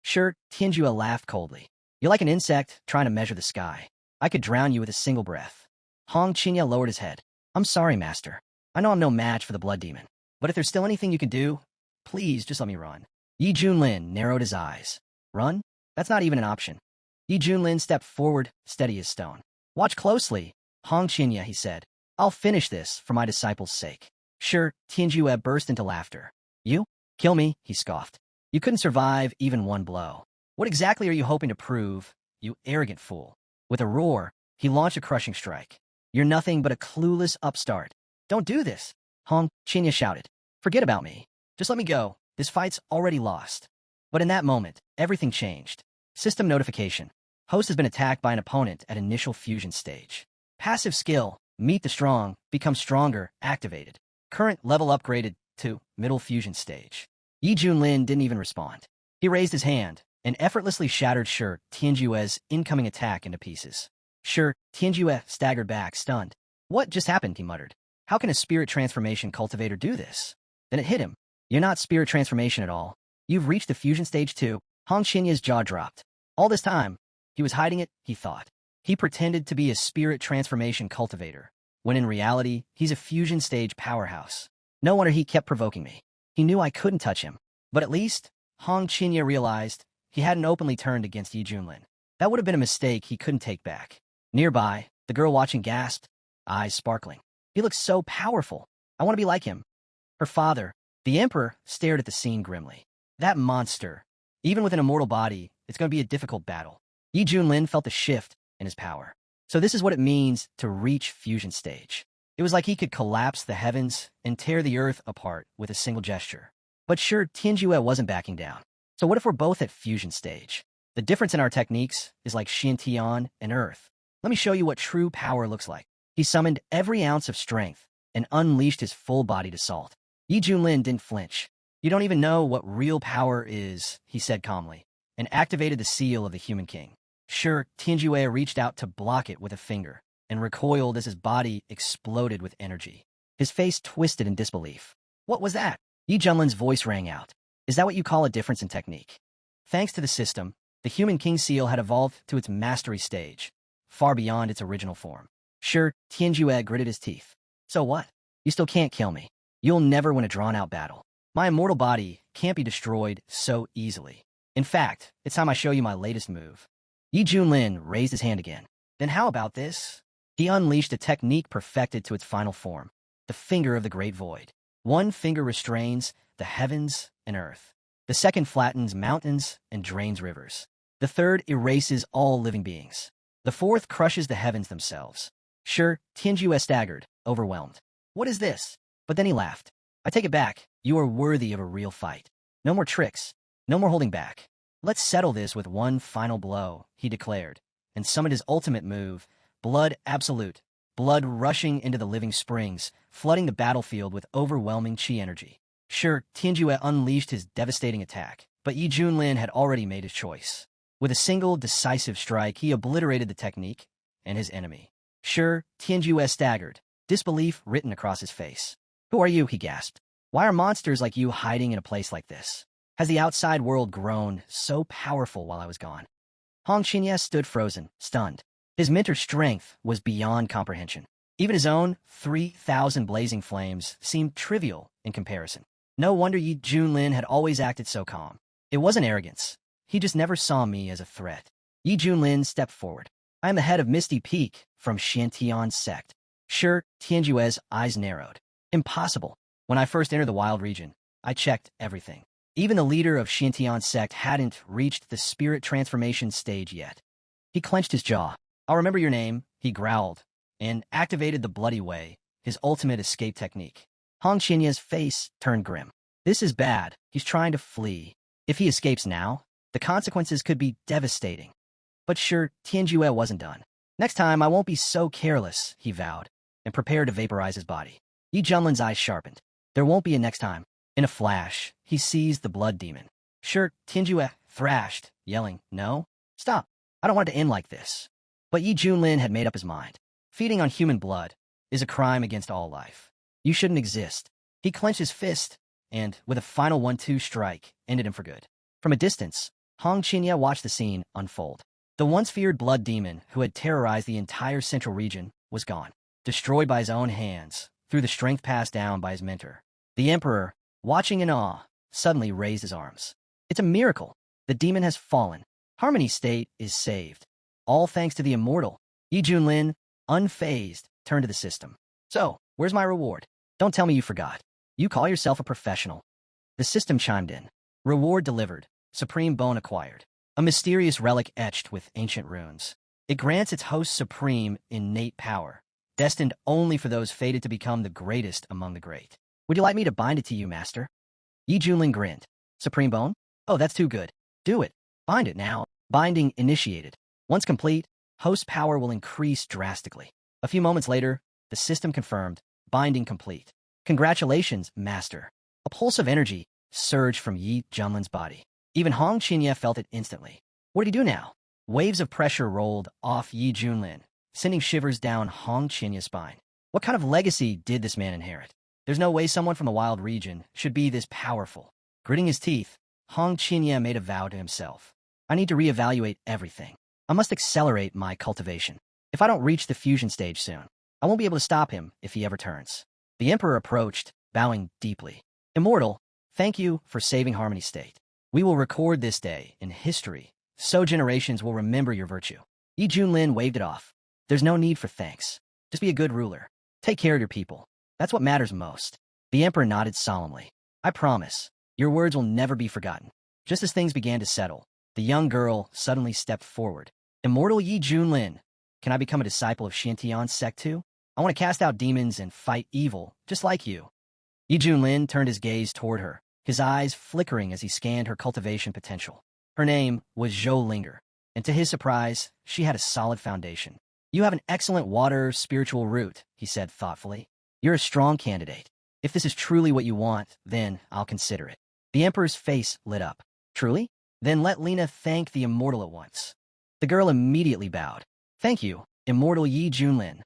Sure, Tianjue laughed coldly. You're like an insect trying to measure the sky. I could drown you with a single breath. Hong Qinya lowered his head. I'm sorry, Master. I know I'm no match for the blood demon. But if there's still anything you can do, please just let me run. Yi Junlin narrowed his eyes. Run? That's not even an option. Yi Junlin stepped forward, steady as stone. Watch closely, Hong Qinya, he said. I'll finish this for my disciples' sake. Sure, Tianjue burst into laughter. You? Kill me, he scoffed. You couldn't survive even one blow. What exactly are you hoping to prove, you arrogant fool? With a roar, he launched a crushing strike. You're nothing but a clueless upstart. Don't do this, Hong Qinya shouted. Forget about me. Just let me go. This fight's already lost. But in that moment, everything changed. System notification. Host has been attacked by an opponent at initial fusion stage. Passive skill, Meet the Strong, become stronger, activated. Current level upgraded to middle fusion stage. Yi Junlin didn't even respond. He raised his hand and effortlessly shattered Sure Tianjue's incoming attack into pieces. Sure Tianjue staggered back, stunned. What just happened, he muttered. How can a spirit transformation cultivator do this? Then it hit him. You're not spirit transformation at all. You've reached the fusion stage too. Hong Qinya's jaw dropped. All this time, he was hiding it, he thought. He pretended to be a spirit transformation cultivator, when in reality, he's a fusion stage powerhouse. No wonder he kept provoking me. He knew I couldn't touch him. But at least, Hong Qinya realized he hadn't openly turned against Yi Junlin. That would have been a mistake he couldn't take back. Nearby, the girl watching gasped, eyes sparkling. He looks so powerful. I want to be like him. Her father, the emperor, stared at the scene grimly. That monster. Even with an immortal body, it's going to be a difficult battle. Yi Junlin felt the shift in his power. So this is what it means to reach fusion stage. It was like he could collapse the heavens and tear the earth apart with a single gesture. But sure, Tianjue wasn't backing down. So what if we're both at fusion stage? The difference in our techniques is like Xiantian and Earth. Let me show you what true power looks like. He summoned every ounce of strength and unleashed his full bodied assault. Yi Junlin didn't flinch. You don't even know what real power is, he said calmly, and activated the seal of the Human King. Sure, Tianjue reached out to block it with a finger and recoiled as his body exploded with energy. His face twisted in disbelief. What was that? Yi Junlin's voice rang out. Is that what you call a difference in technique? Thanks to the system, the Human King seal had evolved to its mastery stage, far beyond its original form. Sure, Tianjue gritted his teeth. So what? You still can't kill me. You'll never win a drawn-out battle. My immortal body can't be destroyed so easily. In fact, it's time I show you my latest move. Yi Junlin raised his hand again. Then how about this? He unleashed a technique perfected to its final form, the Finger of the Great Void. One finger restrains the heavens and earth. The second flattens mountains and drains rivers. The third erases all living beings. The fourth crushes the heavens themselves. Sure, Tianjue staggered, overwhelmed. What is this? But then he laughed. I take it back. You are worthy of a real fight. No more tricks. No more holding back. Let's settle this with one final blow, he declared, and summoned his ultimate move, Blood Absolute. Blood rushing into the living springs, flooding the battlefield with overwhelming chi energy. Sure, Tianjue unleashed his devastating attack, but Yi Junlin had already made his choice. With a single decisive strike, he obliterated the technique and his enemy. Sure, Tianjue staggered, disbelief written across his face. Who are you? He gasped. Why are monsters like you hiding in a place like this? Has the outside world grown so powerful while I was gone? Hong Qinya stood frozen, stunned. His mentor's strength was beyond comprehension. Even his own 3,000 blazing flames seemed trivial in comparison. No wonder Yi Junlin had always acted so calm. It wasn't arrogance. He just never saw me as a threat. Yi Junlin stepped forward. I am the head of Misty Peak from Xiantian's sect. Sure, Tianjue's eyes narrowed. Impossible. When I first entered the wild region, I checked everything. Even the leader of Xiantian's sect hadn't reached the spirit transformation stage yet. He clenched his jaw. I'll remember your name, he growled, and activated the Bloody Way, his ultimate escape technique. Hong Qinya's face turned grim. This is bad. He's trying to flee. If he escapes now, the consequences could be devastating. But sure, Tianjue wasn't done. Next time, I won't be so careless, he vowed, and prepared to vaporize his body. Yi Junlin's eyes sharpened. There won't be a next time. In a flash, he seized the blood demon. Sure, Tianjue thrashed, yelling, No, stop. I don't want it to end like this. But Yi Junlin had made up his mind. Feeding on human blood is a crime against all life. You shouldn't exist. He clenched his fist and, with a final 1-2 strike, ended him for good. From a distance, Hong Qinya watched the scene unfold. The once feared blood demon who had terrorized the entire central region was gone, destroyed by his own hands through the strength passed down by his mentor. The emperor, watching in awe, suddenly raised his arms. It's a miracle. The demon has fallen. Harmony State is saved. All thanks to the immortal. Yi Junlin, unfazed, turned to the system. So, where's my reward? Don't tell me you forgot. You call yourself a professional. The system chimed in. Reward delivered. Supreme bone acquired. A mysterious relic etched with ancient runes. It grants its host supreme innate power, destined only for those fated to become the greatest among the great. Would you like me to bind it to you, master? Yi Junlin grinned. Supreme bone? Oh, that's too good. Do it. Bind it now. Binding initiated. Once complete, host power will increase drastically. A few moments later, the system confirmed, binding complete. Congratulations, master. A pulse of energy surged from Yi Junlin's body. Even Hong Qinya felt it instantly. What did he do now? Waves of pressure rolled off Yi Junlin, sending shivers down Hong Qinya's spine. What kind of legacy did this man inherit? There's no way someone from the wild region should be this powerful. Gritting his teeth, Hong Qinya made a vow to himself. I need to reevaluate everything. I must accelerate my cultivation. If I don't reach the fusion stage soon, I won't be able to stop him if he ever turns. The emperor approached, bowing deeply. Immortal, thank you for saving Harmony State. We will record this day in history, so generations will remember your virtue. Yi Junlin waved it off. There's no need for thanks. Just be a good ruler. Take care of your people. That's what matters most. The emperor nodded solemnly. I promise, your words will never be forgotten. Just as things began to settle, the young girl suddenly stepped forward. Immortal Yi Junlin, can I become a disciple of Xiantian's sect too? I want to cast out demons and fight evil, just like you. Yi Junlin turned his gaze toward her, his eyes flickering as he scanned her cultivation potential. Her name was Zhou Linger, and to his surprise, she had a solid foundation. You have an excellent water spiritual root, he said thoughtfully. You're a strong candidate. If this is truly what you want, then I'll consider it. The emperor's face lit up. Truly? Then let Lena thank the immortal at once. The girl immediately bowed. Thank you, immortal Yi Junlin.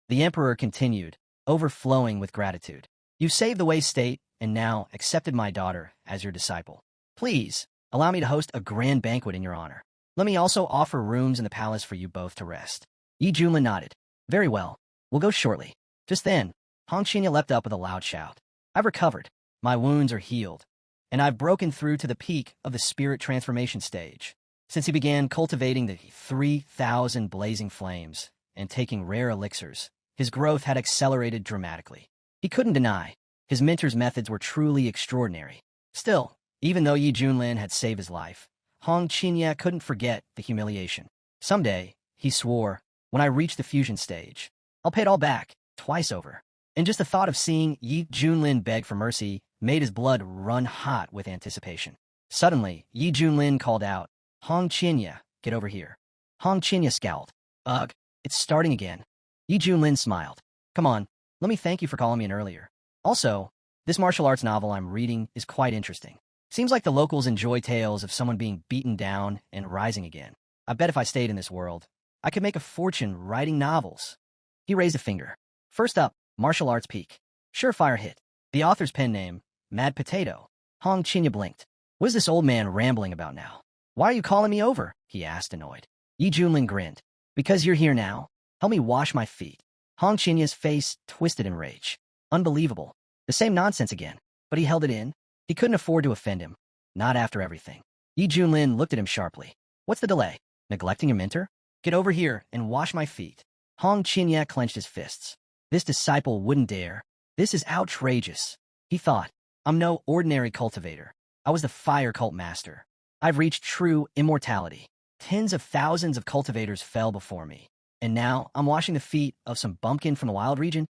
The emperor continued, overflowing with gratitude. You saved the Wei state, and now accepted my daughter as your disciple. Please, allow me to host a grand banquet in your honor. Let me also offer rooms in the palace for you both to rest. Yi Junlin nodded. Very well. We'll go shortly. Just then, Hong Qinya leapt up with a loud shout. I've recovered. My wounds are healed. And I've broken through to the peak of the spirit transformation stage. Since he began cultivating the 3,000 blazing flames and taking rare elixirs, his growth had accelerated dramatically. He couldn't deny, his mentor's methods were truly extraordinary. Still, even though Yi Junlin had saved his life, Hong Qinya couldn't forget the humiliation. Someday, he swore, when I reach the fusion stage, I'll pay it all back, twice over. And just the thought of seeing Yi Junlin beg for mercy made his blood run hot with anticipation. Suddenly, Yi Junlin called out, Hong Qinya, get over here. Hong Qinya scowled. Ugh, it's starting again. Yi Junlin smiled. Come on, let me thank you for calling me in earlier. Also, this martial arts novel I'm reading is quite interesting. Seems like the locals enjoy tales of someone being beaten down and rising again. I bet if I stayed in this world, I could make a fortune writing novels. He raised a finger. First up, martial arts peak. Surefire hit. The author's pen name, Mad Potato. Hong Qinya blinked. What is this old man rambling about now? Why are you calling me over? He asked, annoyed. Yi Junlin grinned. Because you're here now. Help me wash my feet. Hong Qinya's face twisted in rage. Unbelievable. The same nonsense again. But he held it in. He couldn't afford to offend him. Not after everything. Yi Junlin looked at him sharply. What's the delay? Neglecting your mentor? Get over here and wash my feet. Hong Qinya clenched his fists. This disciple wouldn't dare. This is outrageous. He thought, I'm no ordinary cultivator. I was the fire cult master. I've reached true immortality. Tens of thousands of cultivators fell before me. And now I'm washing the feet of some bumpkin from the wild region?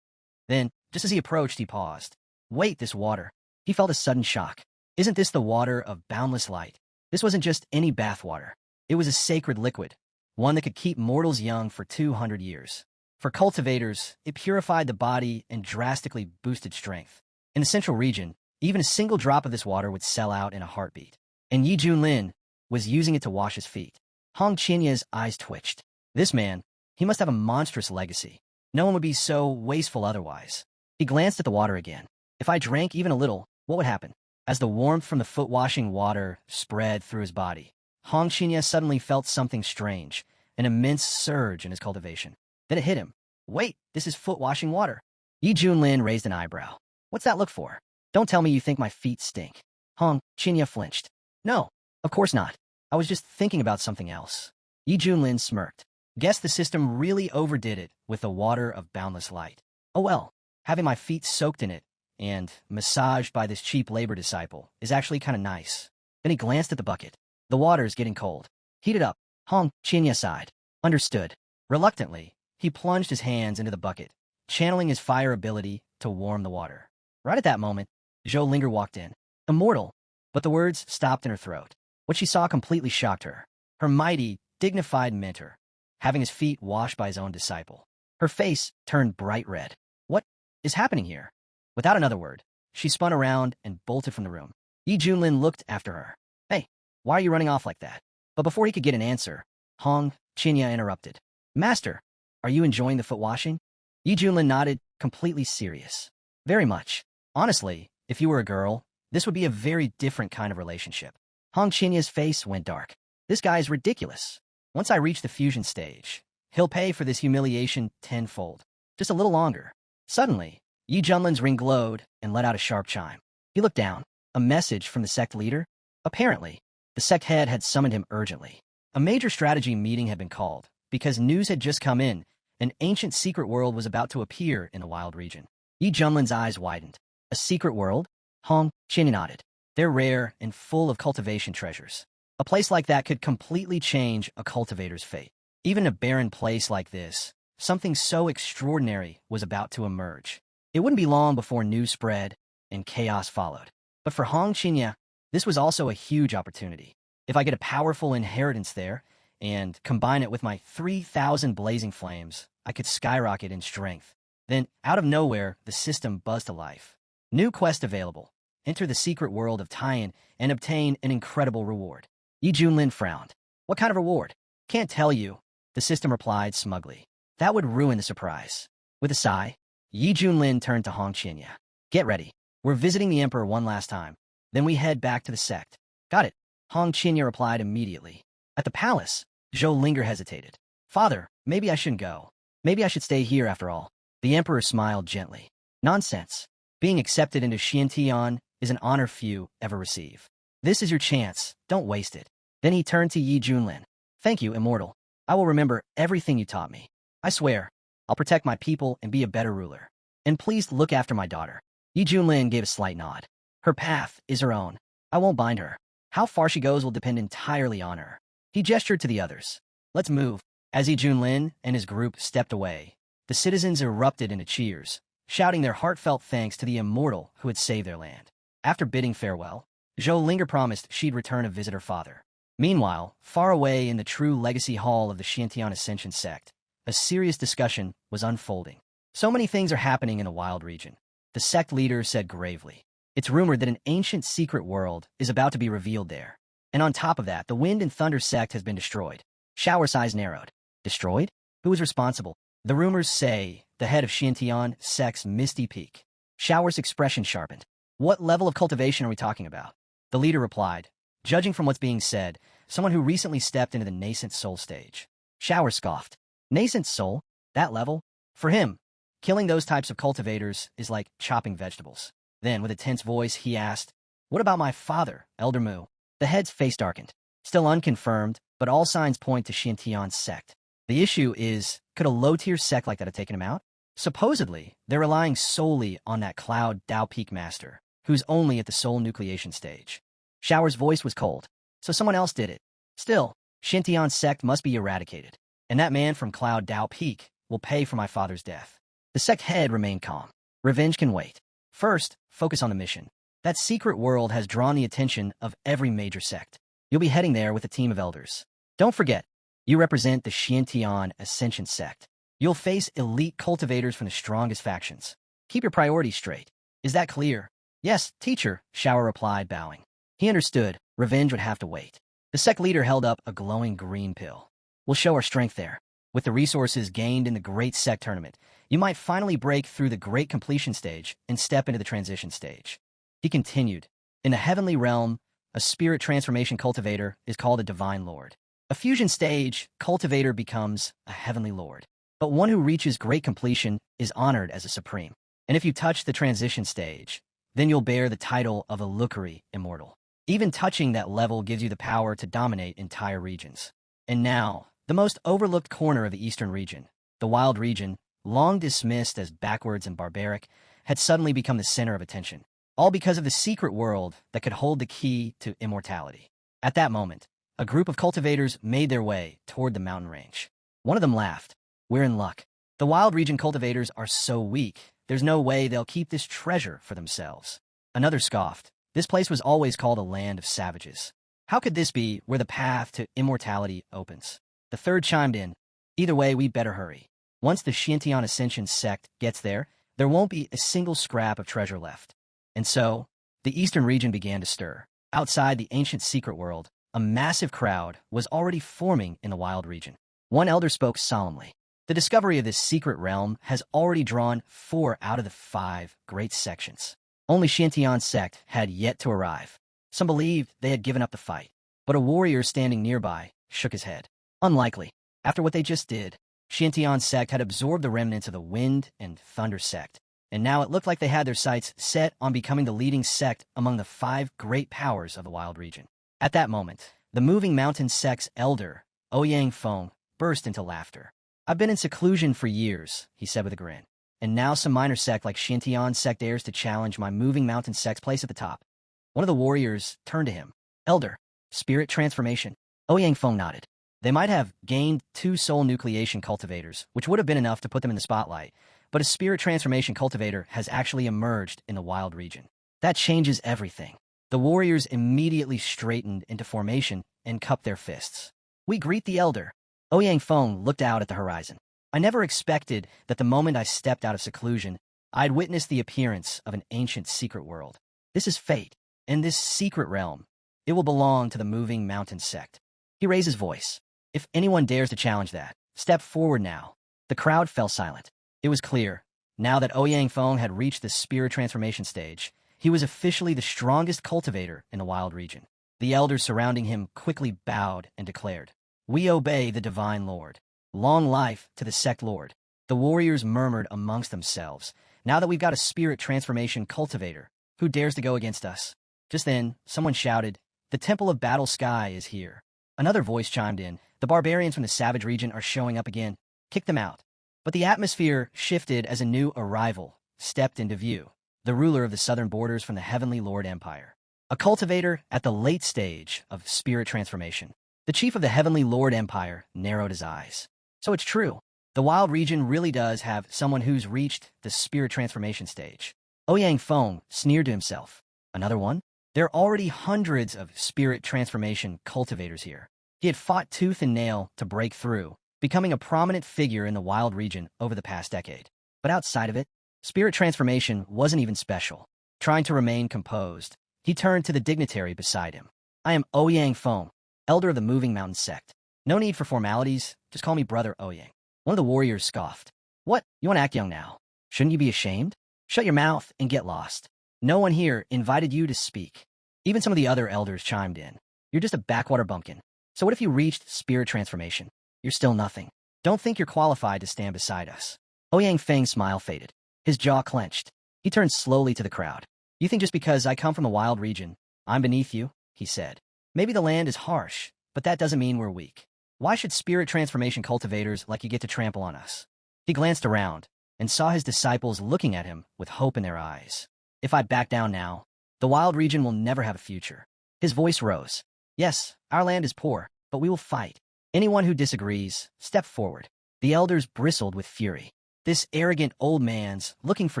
Then, just as he approached, he paused. Wait, this water. He felt a sudden shock. Isn't this the water of boundless light? This wasn't just any bath water. It was a sacred liquid, one that could keep mortals young for 200 years. For cultivators, it purified the body and drastically boosted strength. In the central region, even a single drop of this water would sell out in a heartbeat. And Yi Junlin was using it to wash his feet. Hong Qinya's eyes twitched. This man, he must have a monstrous legacy. No one would be so wasteful otherwise. He glanced at the water again. If I drank even a little, what would happen? As the warmth from the foot-washing water spread through his body, Hong Qinya suddenly felt something strange, an immense surge in his cultivation. Then it hit him. Wait, this is foot-washing water. Yi Junlin raised an eyebrow. What's that look for? Don't tell me you think my feet stink. Hong Qinya flinched. No, of course not. I was just thinking about something else. Yi Junlin smirked. Guess the system really overdid it with the water of boundless light. Oh well, having my feet soaked in it and massaged by this cheap labor disciple is actually kind of nice. Then he glanced at the bucket. The water's getting cold. Heat it up. Hong Qinya sighed. Understood. Reluctantly, he plunged his hands into the bucket, channeling his fire ability to warm the water. Right at that moment, Zhou Linger walked in. Immortal. But the words stopped in her throat. What she saw completely shocked her. Her mighty, dignified mentor, having his feet washed by his own disciple. Her face turned bright red. What is happening here? Without another word, she spun around and bolted from the room. Yi Junlin looked after her. Hey, why are you running off like that? But before he could get an answer, Hong Qinya interrupted. Master, are you enjoying the foot washing? Yi Junlin nodded, completely serious. Very much. Honestly, if you were a girl, this would be a very different kind of relationship. Hong Qinya's face went dark. This guy is ridiculous. Once I reach the fusion stage, he'll pay for this humiliation tenfold. Just a little longer. Suddenly, Yi Junlin's ring glowed and let out a sharp chime. He looked down. A message from the sect leader? Apparently, the sect head had summoned him urgently. A major strategy meeting had been called, because news had just come in. An ancient secret world was about to appear in the wild region. Yi Junlin's eyes widened. A secret world? Hong Qian nodded. They're rare and full of cultivation treasures. A place like that could completely change a cultivator's fate. Even in a barren place like this, something so extraordinary was about to emerge. It wouldn't be long before news spread and chaos followed. But for Hong Qinya, this was also a huge opportunity. If I get a powerful inheritance there and combine it with my 3,000 blazing flames, I could skyrocket in strength. Then, out of nowhere, the system buzzed to life. New quest available. Enter the secret world of Taiyan and obtain an incredible reward. Yi Junlin frowned. What kind of reward? Can't tell you, the system replied smugly. That would ruin the surprise. With a sigh, Yi Junlin turned to Hong Qinya. Get ready. We're visiting the Emperor one last time. Then we head back to the sect. Got it, Hong Qinya replied immediately. At the palace, Zhou Linger hesitated. Father, maybe I shouldn't go. Maybe I should stay here after all. The Emperor smiled gently. Nonsense. Being accepted into Xiantian is an honor few ever receive. This is your chance. Don't waste it. Then he turned to Yi Junlin. Thank you, Immortal. I will remember everything you taught me. I swear, I'll protect my people and be a better ruler. And please look after my daughter. Yi Junlin gave a slight nod. Her path is her own. I won't bind her. How far she goes will depend entirely on her. He gestured to the others. Let's move. As Yi Junlin and his group stepped away, the citizens erupted into cheers, shouting their heartfelt thanks to the Immortal who had saved their land. After bidding farewell, Zhou Linger promised she'd return to visit her father. Meanwhile, far away in the true legacy hall of the Xiantian Ascension sect, a serious discussion was unfolding. So many things are happening in the wild region. The sect leader said gravely. It's rumored that an ancient secret world is about to be revealed there. And on top of that, the Wind and Thunder sect has been destroyed. Shower size narrowed. Destroyed? Who is responsible? The rumors say the head of Xiantian sect's Misty Peak. Shower's expression sharpened. What level of cultivation are we talking about? The leader replied, judging from what's being said, someone who recently stepped into the nascent soul stage. Shower scoffed. Nascent soul? That level? For him, killing those types of cultivators is like chopping vegetables. Then, with a tense voice, he asked, what about my father, Elder Mu? The head's face darkened. Still unconfirmed, but all signs point to Xiantian's sect. The issue is, could a low-tier sect like that have taken him out? Supposedly, they're relying solely on that Cloud Dao Peak Master, who's only at the soul nucleation stage. Shower's voice was cold, so someone else did it. Still, Xiantian's sect must be eradicated, and that man from Cloud Dao Peak will pay for my father's death. The sect head remained calm. Revenge can wait. First, focus on the mission. That secret world has drawn the attention of every major sect. You'll be heading there with a team of elders. Don't forget, you represent the Xiantian Ascension sect. You'll face elite cultivators from the strongest factions. Keep your priorities straight. Is that clear? Yes, teacher, Shower replied, bowing. He understood. Revenge would have to wait. The sect leader held up a glowing green pill. We'll show our strength there. With the resources gained in the Great Sect Tournament, you might finally break through the Great Completion stage and step into the Transition stage. He continued. In the heavenly realm, a spirit transformation cultivator is called a Divine Lord. A fusion stage, cultivator becomes a Heavenly Lord. But one who reaches Great Completion is honored as a Supreme. And if you touch the Transition stage, then you'll bear the title of a Lookery Immortal. Even touching that level gives you the power to dominate entire regions. And now, the most overlooked corner of the Eastern region, the Wild region, long dismissed as backwards and barbaric, had suddenly become the center of attention, all because of the secret world that could hold the key to immortality. At that moment, a group of cultivators made their way toward the mountain range. One of them laughed. We're in luck. The Wild region cultivators are so weak, there's no way they'll keep this treasure for themselves. Another scoffed. This place was always called a land of savages. How could this be where the path to immortality opens? The third chimed in. Either way, we better hurry. Once the Xiantian Ascension sect gets there, there won't be a single scrap of treasure left. And so, the eastern region began to stir. Outside the ancient secret world, a massive crowd was already forming in the Wild region. One elder spoke solemnly. The discovery of this secret realm has already drawn 4 out of the 5 great sections. Only Xiantian's sect had yet to arrive. Some believed they had given up the fight, but a warrior standing nearby shook his head. Unlikely. After what they just did, Xiantian's sect had absorbed the remnants of the Wind and Thunder sect. and now it looked like they had their sights set on becoming the leading sect among the 5 great powers of the wild region. At that moment, the moving mountain sect's elder, Ouyang Feng, burst into laughter. "I've been in seclusion for years," he said with a grin, "and now some minor sect like Xintian sect dares to challenge my moving mountain sect's place at the top." One of the warriors turned to him. "Elder, spirit transformation." Ouyang Feng nodded. They might have gained 2 soul nucleation cultivators, which would have been enough to put them in the spotlight, but a spirit transformation cultivator has actually emerged in the wild region. That changes everything. The warriors immediately straightened into formation and cupped their fists. "We greet the elder." Ouyang Feng looked out at the horizon. "I never expected that the moment I stepped out of seclusion, I'd witness the appearance of an ancient secret world. This is fate, and this secret realm, it will belong to the moving mountain sect." He raised his voice. "If anyone dares to challenge that, step forward now." The crowd fell silent. It was clear, now that Ouyang Feng had reached the spirit transformation stage, he was officially the strongest cultivator in the wild region. The elders surrounding him quickly bowed and declared, "We obey the divine lord. Long life to the sect lord." The warriors murmured amongst themselves, "Now that we've got a spirit transformation cultivator, who dares to go against us?" Just then, someone shouted, "The Temple of Battle Sky is here." Another voice chimed in, "The barbarians from the savage region are showing up again. Kick them out." But the atmosphere shifted as a new arrival stepped into view, the ruler of the southern borders from the Heavenly Lord Empire. A cultivator at the late stage of spirit transformation. The chief of the Heavenly Lord Empire narrowed his eyes. So it's true. The wild region really does have someone who's reached the spirit transformation stage. Ouyang Feng sneered to himself. Another one? There are already hundreds of spirit transformation cultivators here. He had fought tooth and nail to break through, becoming a prominent figure in the wild region over the past decade. But outside of it, spirit transformation wasn't even special. Trying to remain composed, he turned to the dignitary beside him. "I am Ouyang Feng, elder of the Moving Mountain sect. No need for formalities, just call me Brother Ouyang." One of the warriors scoffed. "What, you want to act young now? Shouldn't you be ashamed? Shut your mouth and get lost. No one here invited you to speak." Even some of the other elders chimed in. "You're just a backwater bumpkin. So what if you reached spirit transformation? You're still nothing. Don't think you're qualified to stand beside us." Ouyang Feng's smile faded. His jaw clenched. He turned slowly to the crowd. "You think just because I come from the wild region, I'm beneath you?" he said. "Maybe the land is harsh, but that doesn't mean we're weak. Why should spirit transformation cultivators like you get to trample on us?" He glanced around and saw his disciples looking at him with hope in their eyes. "If I back down now, the wild region will never have a future." His voice rose. "Yes, our land is poor, but we will fight. Anyone who disagrees, step forward." The elders bristled with fury. This arrogant old man's looking for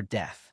death.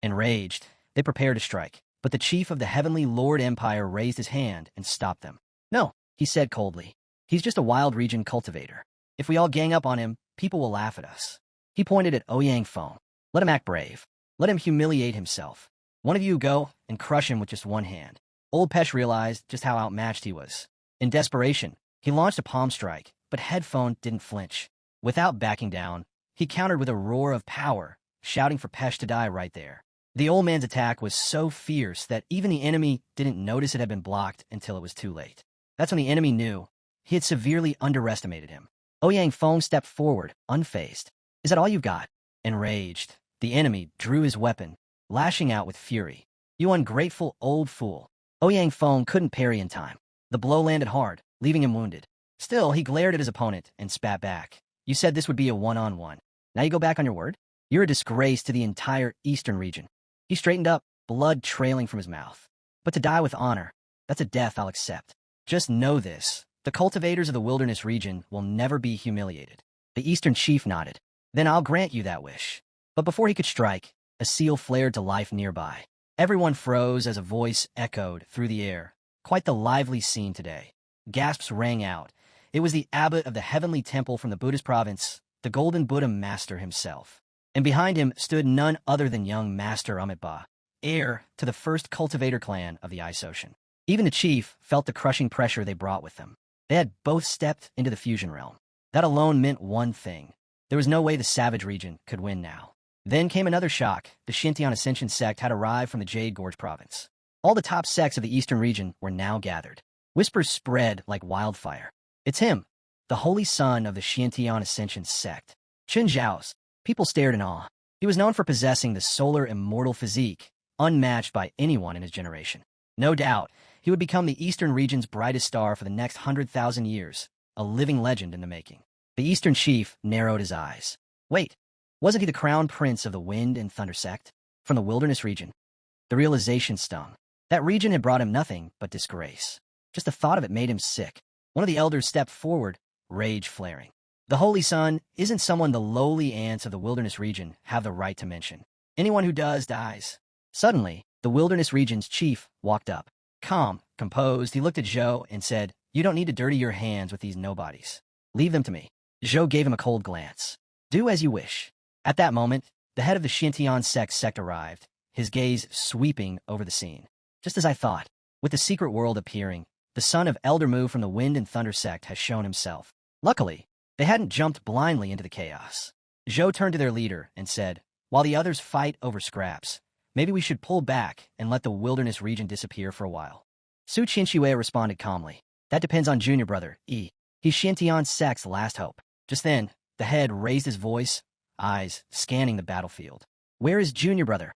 Enraged, they prepared to strike, but the chief of the Heavenly Lord Empire raised his hand and stopped them. "No," he said coldly. "He's just a wild region cultivator. If we all gang up on him, people will laugh at us." He pointed at Ouyang Feng. "Let him act brave. Let him humiliate himself. One of you go and crush him with just one hand." Old Pesh realized just how outmatched he was. In desperation, he launched a palm strike, but Headphone didn't flinch. Without backing down, he countered with a roar of power, shouting for Pesh to die right there. The old man's attack was so fierce that even the enemy didn't notice it had been blocked until it was too late. That's when the enemy knew he had severely underestimated him. Ouyang Feng stepped forward, unfazed. "Is that all you've got?" Enraged, the enemy drew his weapon, lashing out with fury. "You ungrateful old fool." Ouyang Feng couldn't parry in time. The blow landed hard, leaving him wounded. Still, he glared at his opponent and spat back. "You said this would be a one-on-one. Now you go back on your word? You're a disgrace to the entire eastern region." He straightened up, blood trailing from his mouth. "But to die with honor, that's a death I'll accept. Just know this. The cultivators of the wilderness region will never be humiliated." The eastern chief nodded. "Then I'll grant you that wish." But before he could strike, a seal flared to life nearby. Everyone froze as a voice echoed through the air. Quite the lively scene today. Gasps rang out. It was the abbot of the Heavenly Temple from the Buddhist province, the Golden Buddha Master himself. And behind him stood none other than young Master Amitabha, heir to the first cultivator clan of the Ice Ocean. Even the chief felt the crushing pressure they brought with them. They had both stepped into the fusion realm. That alone meant one thing. There was no way the savage region could win now. Then came another shock. The Xintian Ascension sect had arrived from the Jade Gorge province. All the top sects of the eastern region were now gathered. Whispers spread like wildfire. "It's him, the holy son of the Xintian Ascension sect. Chen Zhao's." People stared in awe. He He was known for possessing the solar immortal physique, unmatched by anyone in his generation. No doubt, he would become the Eastern region's brightest star for the next 100,000 years, a living legend in the making. The Eastern chief narrowed his eyes. Wait, wasn't he the crown prince of the Wind and Thunder sect? From the wilderness region? The realization stung. That region had brought him nothing but disgrace. Just the thought of it made him sick. One of the elders stepped forward, rage flaring. The Holy Sun isn't someone the lowly ants of the wilderness region have the right to mention. Anyone who does dies. Suddenly, the wilderness region's chief walked up. Calm, composed, he looked at Zhou and said, "You don't need to dirty your hands with these nobodies. Leave them to me." Zhou gave him a cold glance. "Do as you wish." At that moment, the head of the Xintian sect arrived, his gaze sweeping over the scene. Just as I thought, with the secret world appearing, the son of Elder Mu from the Wind and Thunder sect has shown himself. Luckily, they hadn't jumped blindly into the chaos. Zhou turned to their leader and said, "While the others fight over scraps, maybe we should pull back and let the wilderness region disappear for a while." Su Qianxue responded calmly. "That depends on Junior Brother, Yi. He's Xintian sect's last hope." Just then, the head raised his voice, eyes scanning the battlefield. "Where is Junior Brother?"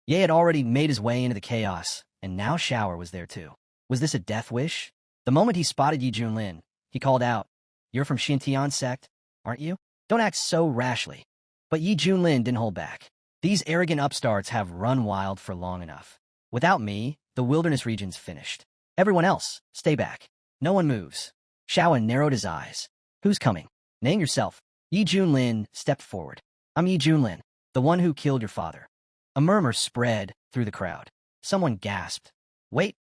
Ye had already made his way into the chaos, and now Shower was there too. Was this a death wish? The moment he spotted Yi Junlin, he called out, "You're from Xintian sect, aren't you? Don't act so rashly." But Yi Junlin didn't hold back. "These arrogant upstarts have run wild for long enough. Without me, the wilderness region's finished. Everyone else, stay back. No one moves." Shaoan narrowed his eyes. "Who's coming? Name yourself." Yi Junlin stepped forward. "I'm Yi Junlin, the one who killed your father." A murmur spread through the crowd. Someone gasped. "Wait,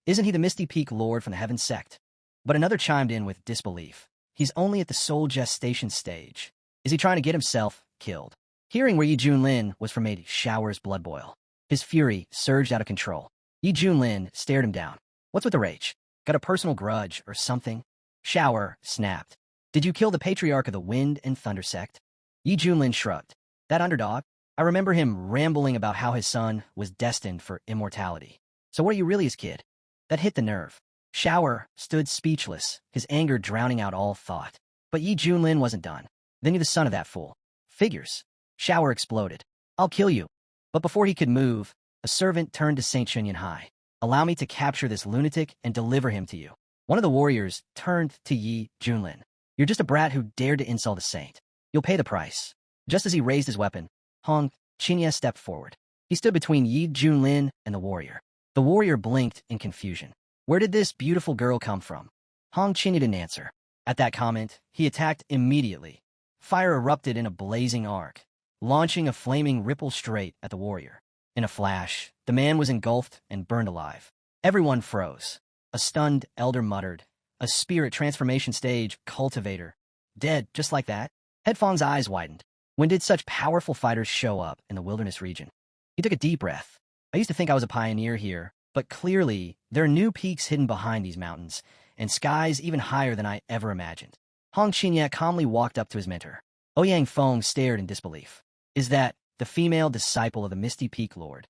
isn't he the Misty Peak Lord from the Heaven sect?" But another chimed in with disbelief. "He's only at the soul gestation stage. Is he trying to get himself killed?" Hearing where Yi Junlin was from made Shower's blood boil. His fury surged out of control. Yi Junlin stared him down. "What's with the rage? Got a personal grudge or something?" Shower snapped. "Did you kill the patriarch of the Wind and Thunder sect?" Yi Junlin shrugged. "That underdog? I remember him rambling about how his son was destined for immortality. So what are you really, his kid?" That hit the nerve. Shower stood speechless, his anger drowning out all thought. But Yi Junlin wasn't done. "Then you're the son of that fool." "Figures." Shower exploded. "I'll kill you." But before he could move, a servant turned to Saint Chunyan Hai. "Allow me to capture this lunatic and deliver him to you." One of the warriors turned to Yi Junlin. "You're just a brat who dared to insult a saint. You'll pay the price." Just as he raised his weapon, Hong Qinya stepped forward. He stood between Yi Junlin and the warrior. The warrior blinked in confusion. Where did this beautiful girl come from? Hong Qinya didn't answer. At that comment, he attacked immediately. Fire erupted in a blazing arc, launching a flaming ripple straight at the warrior. In a flash, the man was engulfed and burned alive. Everyone froze. A stunned elder muttered, "A spirit transformation stage cultivator. Dead just like that?" Headfong's eyes widened. When did such powerful fighters show up in the wilderness region? He took a deep breath. "I used to think I was a pioneer here, but clearly there are new peaks hidden behind these mountains, and skies even higher than I ever imagined." Hong Qinya calmly walked up to his mentor. Ouyang Feng stared in disbelief. "Is that the female disciple of the Misty Peak Lord?"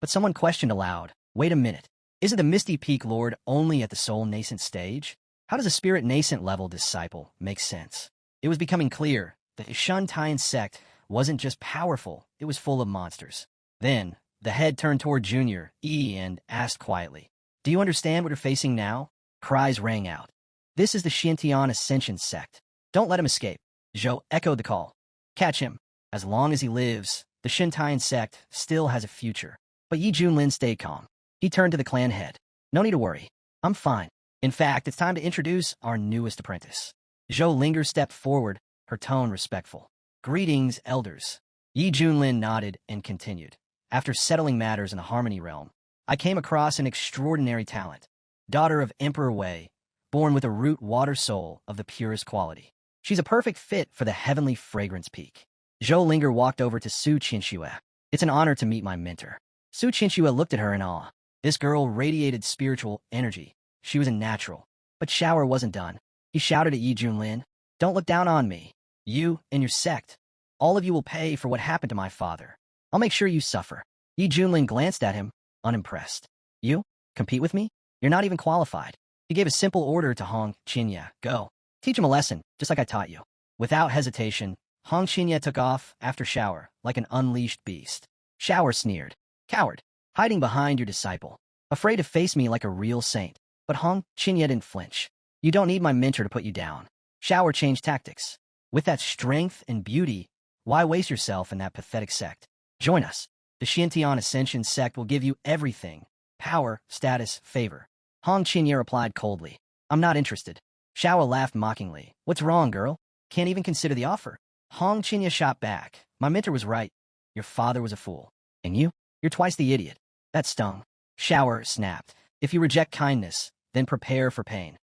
But someone questioned aloud, "Wait a minute. Isn't the Misty Peak Lord only at the soul nascent stage? How does a spirit nascent level disciple make sense?" It was becoming clear that the Xintian sect wasn't just powerful, it was full of monsters. Then, the head turned toward Junior E and asked quietly, "Do you understand what you're facing now?" Cries rang out. "This is the Xintian Ascension sect. Don't let him escape." Zhou echoed the call. "Catch him. As long as he lives, the Xintian sect still has a future." But Yi Junlin stayed calm. He turned to the clan head. "No need to worry. I'm fine. In fact, it's time to introduce our newest apprentice." Zhou Linger stepped forward, her tone respectful. "Greetings, elders." Yi Junlin nodded and continued. "After settling matters in the Harmony Realm, I came across an extraordinary talent. Daughter of Emperor Wei, born with a root water soul of the purest quality. She's a perfect fit for the heavenly fragrance peak." Zhou Linger walked over to Su Qianxue. "It's an honor to meet my mentor." Su Qianxue looked at her in awe. This girl radiated spiritual energy. She was a natural. But Shower wasn't done. He shouted at Yi Junlin, "Don't look down on me. You and your sect. All of you will pay for what happened to my father. I'll make sure you suffer." Yi Junlin glanced at him, unimpressed. "You? Compete with me? You're not even qualified." He gave a simple order to Hong Qinya. "Go. Teach him a lesson, just like I taught you." Without hesitation, Hong Qinya took off after Shower like an unleashed beast. Shower sneered. Coward, hiding behind your disciple. Afraid to face me like a real saint. But Hong Qinya didn't flinch. You don't need my mentor to put you down. Shower changed tactics. With that strength and beauty, why waste yourself in that pathetic sect? Join us. The Xiantian Ascension sect will give you everything. Power, status, favor. Hong Qinya replied coldly. I'm not interested. Shower laughed mockingly. What's wrong, girl? Can't even consider the offer. Hong Qinya shot back. My mentor was right. Your father was a fool. And you? You're twice the idiot. That stung. Shower snapped. If you reject kindness, then prepare for pain.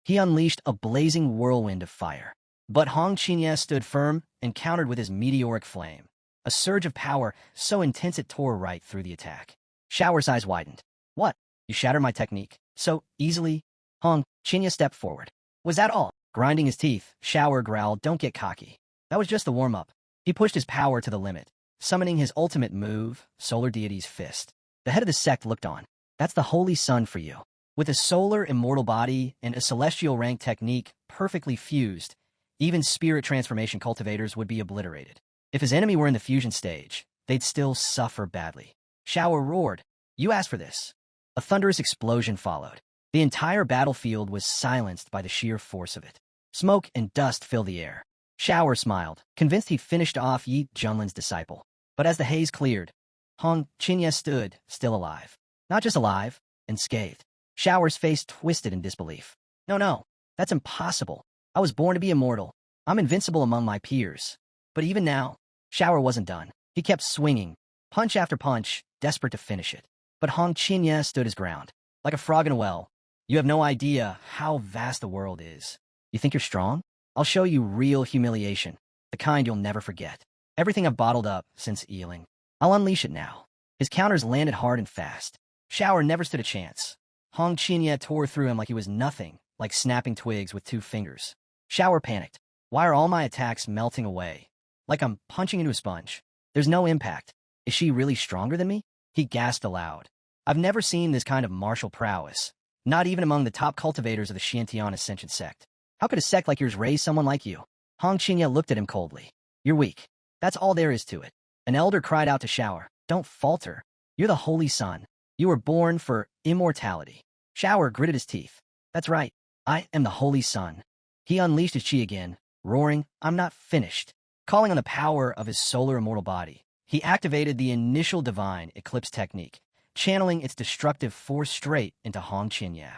He unleashed a blazing whirlwind of fire. But Hong Qinya stood firm and countered with his meteoric flame. A surge of power so intense it tore right through the attack. Shower's eyes widened. What? You shattered my technique? So easily? Hong Qinya stepped forward. Was that all? Grinding his teeth, Shower growled, don't get cocky. That was just the warm-up. He pushed his power to the limit, summoning his ultimate move, Solar Deity's Fist. The head of the sect looked on. That's the Holy Sun for you. With a solar immortal body and a celestial rank technique perfectly fused, even spirit transformation cultivators would be obliterated. If his enemy were in the fusion stage, they'd still suffer badly. Shower roared. You asked for this. A thunderous explosion followed. The entire battlefield was silenced by the sheer force of it. Smoke and dust filled the air. Shower smiled, convinced he'd finished off Yi Junlin's disciple. But as the haze cleared, Hong Qinya stood, still alive. Not just alive, unscathed. Shower's face twisted in disbelief. No, that's impossible. I was born to be immortal. I'm invincible among my peers. But even now, Shower wasn't done. He kept swinging, punch after punch, desperate to finish it. But Hong Qinya stood his ground. Like a frog in a well. You have no idea how vast the world is. You think you're strong? I'll show you real humiliation, the kind you'll never forget. Everything I've bottled up since Ealing. I'll unleash it now. His counters landed hard and fast. Shower never stood a chance. Hong Qinya tore through him like he was nothing, like snapping twigs with 2 fingers. Shower panicked. Why are all my attacks melting away? Like I'm punching into a sponge. There's no impact. Is she really stronger than me? He gasped aloud. I've never seen this kind of martial prowess. Not even among the top cultivators of the Xiantian Ascension sect. How could a sect like yours raise someone like you? Hong Qinya looked at him coldly. You're weak. That's all there is to it. An elder cried out to Shower. Don't falter. You're the Holy Sun. You were born for immortality. Shower gritted his teeth. That's right. I am the Holy Sun. He unleashed his chi again, roaring, I'm not finished. Calling on the power of his solar immortal body, he activated the initial divine eclipse technique, channeling its destructive force straight into Hong Qinya.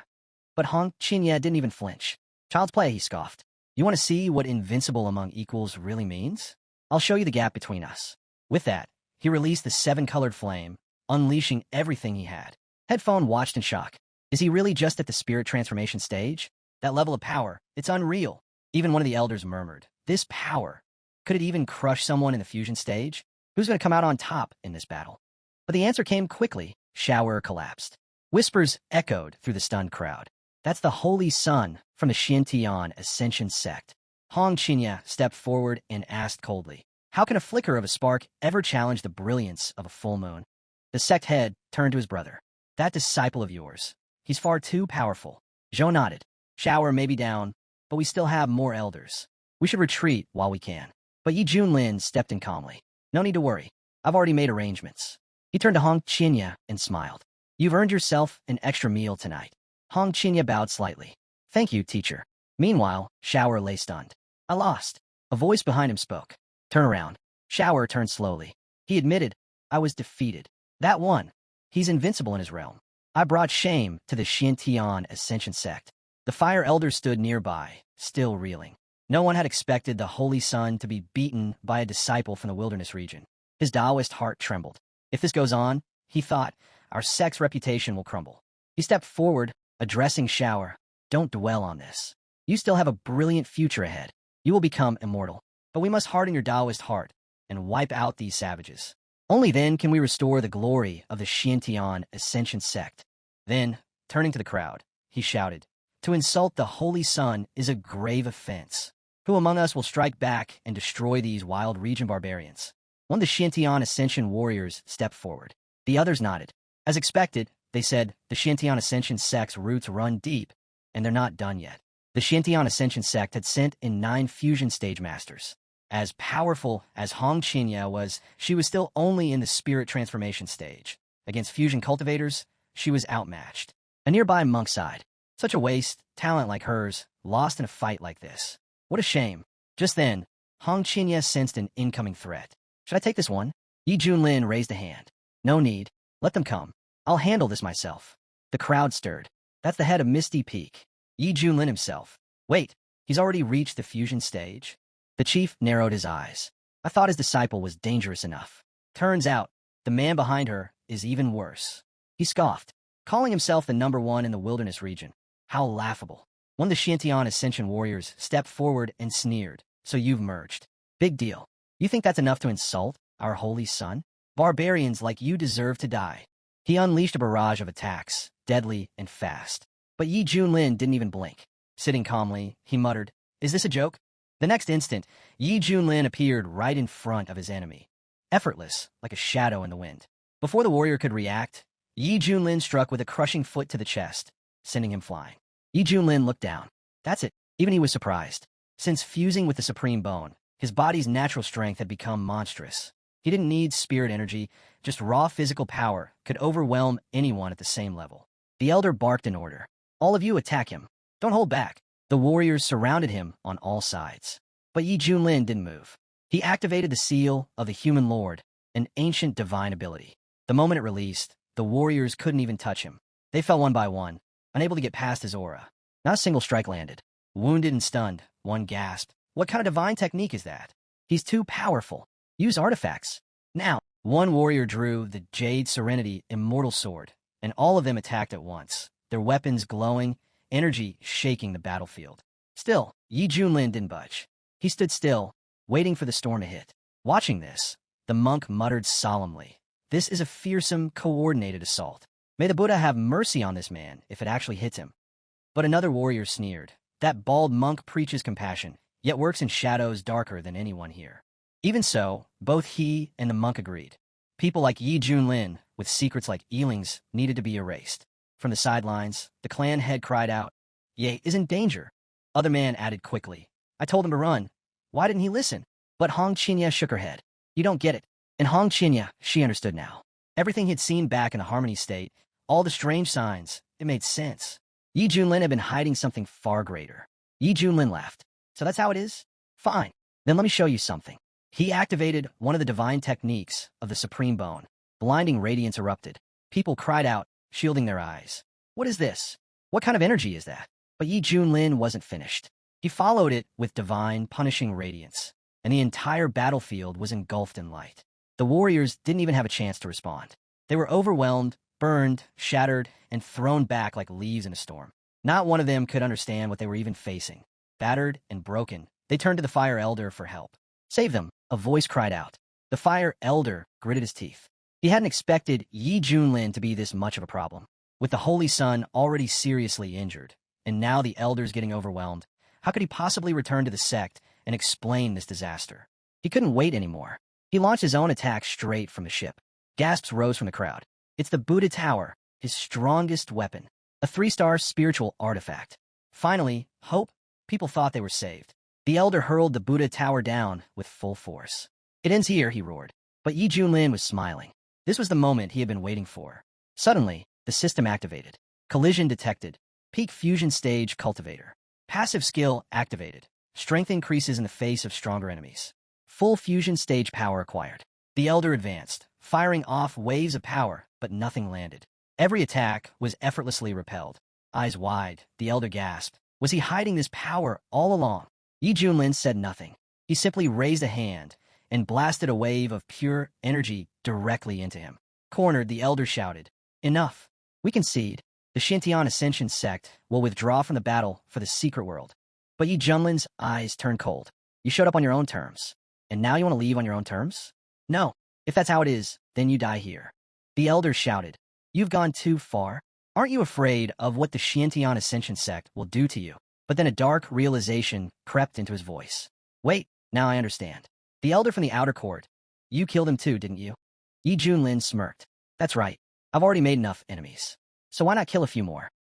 But Hong Qinya didn't even flinch. Child's play, he scoffed. You want to see what invincible among equals really means? I'll show you the gap between us. With that, he released the 7-colored flame, unleashing everything he had. Headphone watched in shock. Is he really just at the spirit transformation stage? That level of power, it's unreal. Even one of the elders murmured. This power. Could it even crush someone in the fusion stage? Who's going to come out on top in this battle? But the answer came quickly. Shower collapsed. Whispers echoed through the stunned crowd. That's the Holy Sun from the Xiantian Ascension sect. Hong Qinya stepped forward and asked coldly, how can a flicker of a spark ever challenge the brilliance of a full moon? The sect head turned to his brother. That disciple of yours. He's far too powerful. Zhou nodded. Shower may be down, but we still have more elders. We should retreat while we can. But Yi Junlin stepped in calmly. No need to worry. I've already made arrangements. He turned to Hong Qinya and smiled. You've earned yourself an extra meal tonight. Hong Qinya bowed slightly. Thank you, teacher. Meanwhile, Shower lay stunned. I lost. A voice behind him spoke. Turn around. Shower turned slowly. He admitted, I was defeated. That one. He's invincible in his realm. I brought shame to the Xiantian Ascension sect. The fire elder stood nearby, still reeling. No one had expected the Holy Sun to be beaten by a disciple from the wilderness region. His Taoist heart trembled. If this goes on, he thought, our sect's reputation will crumble. He stepped forward, addressing Shower. Don't dwell on this. You still have a brilliant future ahead. You will become immortal. But we must harden your Taoist heart and wipe out these savages. Only then can we restore the glory of the Xiantian Ascension sect. Then, turning to the crowd, he shouted, to insult the Holy Sun is a grave offense. Who among us will strike back and destroy these wild region barbarians? One of the Xiantian Ascension warriors stepped forward. The others nodded. As expected, they said, the Xiantian Ascension sect's roots run deep, and they're not done yet. The Xiantian Ascension sect had sent in 9 fusion stage masters. As powerful as Hong Qinya was, she was still only in the spirit transformation stage. Against fusion cultivators, she was outmatched. A nearby monk sighed. Such a waste, talent like hers, lost in a fight like this. What a shame. Just then, Hong Qinya sensed an incoming threat. Should I take this one? Yi Junlin raised a hand. No need. Let them come. I'll handle this myself. The crowd stirred. That's the head of Misty Peak. Yi Junlin himself. Wait, he's already reached the fusion stage? The chief narrowed his eyes. I thought his disciple was dangerous enough. Turns out, the man behind her is even worse. He scoffed, calling himself the #1 in the wilderness region. How laughable. One of the Shantian Ascension warriors stepped forward and sneered. So you've merged. Big deal. You think that's enough to insult our holy son? Barbarians like you deserve to die. He unleashed a barrage of attacks, deadly and fast. But Yi Junlin didn't even blink. Sitting calmly, he muttered, "Is this a joke?" The next instant, Yi Junlin appeared right in front of his enemy, effortless, like a shadow in the wind. Before the warrior could react, Yi Junlin struck with a crushing foot to the chest, sending him flying. Yi Junlin looked down. That's it. Even he was surprised. Since fusing with the Supreme Bone, his body's natural strength had become monstrous. He didn't need spirit energy, just raw physical power could overwhelm anyone at the same level. The elder barked in order. All of you attack him. Don't hold back. The warriors surrounded him on all sides. But Yi Junlin didn't move. He activated the seal of the Human Lord, an ancient divine ability. The moment it released, the warriors couldn't even touch him. They fell one by one, unable to get past his aura. Not a single strike landed. Wounded and stunned, one gasped. What kind of divine technique is that? He's too powerful. Use artifacts. Now, one warrior drew the Jade Serenity Immortal Sword, and all of them attacked at once, their weapons glowing, energy shaking the battlefield. Still, Yi Junlin didn't budge. He stood still, waiting for the storm to hit. Watching this, the monk muttered solemnly, "This is a fearsome, coordinated assault. May the Buddha have mercy on this man if it actually hits him." But another warrior sneered. That bald monk preaches compassion, yet works in shadows darker than anyone here. Even so, both he and the monk agreed. People like Yi Junlin, with secrets like Eeling's, needed to be erased. From the sidelines, the clan head cried out, "Ye is in danger." Other man added quickly, "I told him to run. Why didn't he listen?" But Hong Qinya shook her head. "You don't get it." And Hong Qinya, she understood now. Everything he'd seen back in the Harmony State, all the strange signs, it made sense. Yi Junlin had been hiding something far greater. Yi Junlin laughed. "So that's how it is? Fine. Then let me show you something." He activated one of the divine techniques of the Supreme Bone. Blinding radiance erupted. People cried out, shielding their eyes. "What is this? What kind of energy is that?" But Yi Junlin wasn't finished. He followed it with divine, punishing radiance, and the entire battlefield was engulfed in light. The warriors didn't even have a chance to respond. They were overwhelmed, burned, shattered, and thrown back like leaves in a storm. Not one of them could understand what they were even facing. Battered and broken, they turned to the Fire Elder for help. "Save them," a voice cried out. The Fire Elder gritted his teeth. He hadn't expected Yi Junlin to be this much of a problem. With the Holy Sun already seriously injured, and now the Elders getting overwhelmed, how could he possibly return to the sect and explain this disaster? He couldn't wait anymore. He launched his own attack straight from the ship. Gasps rose from the crowd. It's the Buddha Tower, his strongest weapon, a 3-star spiritual artifact. Finally, hope. People thought they were saved. The Elder hurled the Buddha Tower down with full force. "It ends here," he roared. But Yi Junlin was smiling. This was the moment he had been waiting for. Suddenly, the system activated. Collision detected. Peak fusion stage cultivator. Passive skill activated. Strength increases in the face of stronger enemies. Full fusion stage power acquired. The Elder advanced, firing off waves of power, but nothing landed. Every attack was effortlessly repelled. Eyes wide, the Elder gasped. Was he hiding this power all along? Yi Junlin said nothing. He simply raised a hand and blasted a wave of pure energy directly into him. Cornered, the Elder shouted, "Enough. We concede. The Shintian Ascension sect will withdraw from the battle for the secret world." But Yi Junlin's eyes turned cold. "You showed up on your own terms. And now you want to leave on your own terms?" "No. If that's how it is, then you die here." The Elder shouted, "You've gone too far. Aren't you afraid of what the Shintian Ascension sect will do to you?" But then a dark realization crept into his voice. "Wait, now I understand. The Elder from the outer court. You killed him too, didn't you?" Yi Junlin smirked. "That's right. I've already made enough enemies. So why not kill a few more?"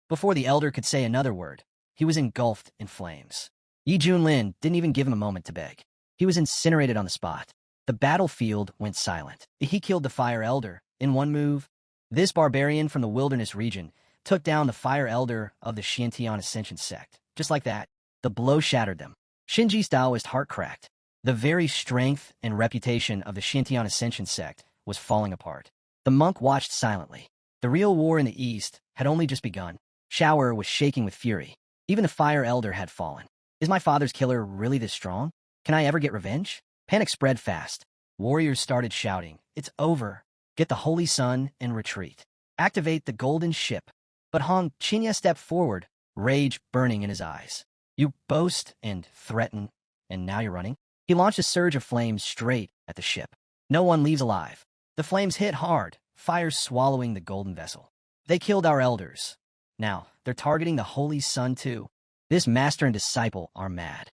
Before the Elder could say another word, he was engulfed in flames. Yi Junlin didn't even give him a moment to beg. He was incinerated on the spot. The battlefield went silent. He killed the Fire Elder in one move. This barbarian from the wilderness region took down the Fire Elder of the Xiantian Ascension sect. Just like that, the blow shattered them. Shinji's Taoist heart cracked. The very strength and reputation of the Xiantian Ascension sect was falling apart. The monk watched silently. The real war in the east had only just begun. Shower was shaking with fury. Even the Fire Elder had fallen. Is my father's killer really this strong? Can I ever get revenge? Panic spread fast. Warriors started shouting, "It's over. Get the Holy Sun and retreat. Activate the golden ship." But Hong Qinya stepped forward, rage burning in his eyes. "You boast and threaten, and now you're running?" He launched a surge of flames straight at the ship. No one leaves alive. The flames hit hard, fire swallowing the golden vessel. They killed our elders. Now, they're targeting the Holy Sun too. This master and disciple are mad.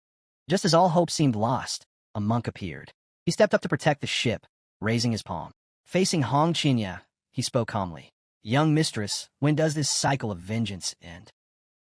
Just as all hope seemed lost, a monk appeared. He stepped up to protect the ship, raising his palm. Facing Hong Qinya, he spoke calmly. "Young mistress, when does this cycle of vengeance end?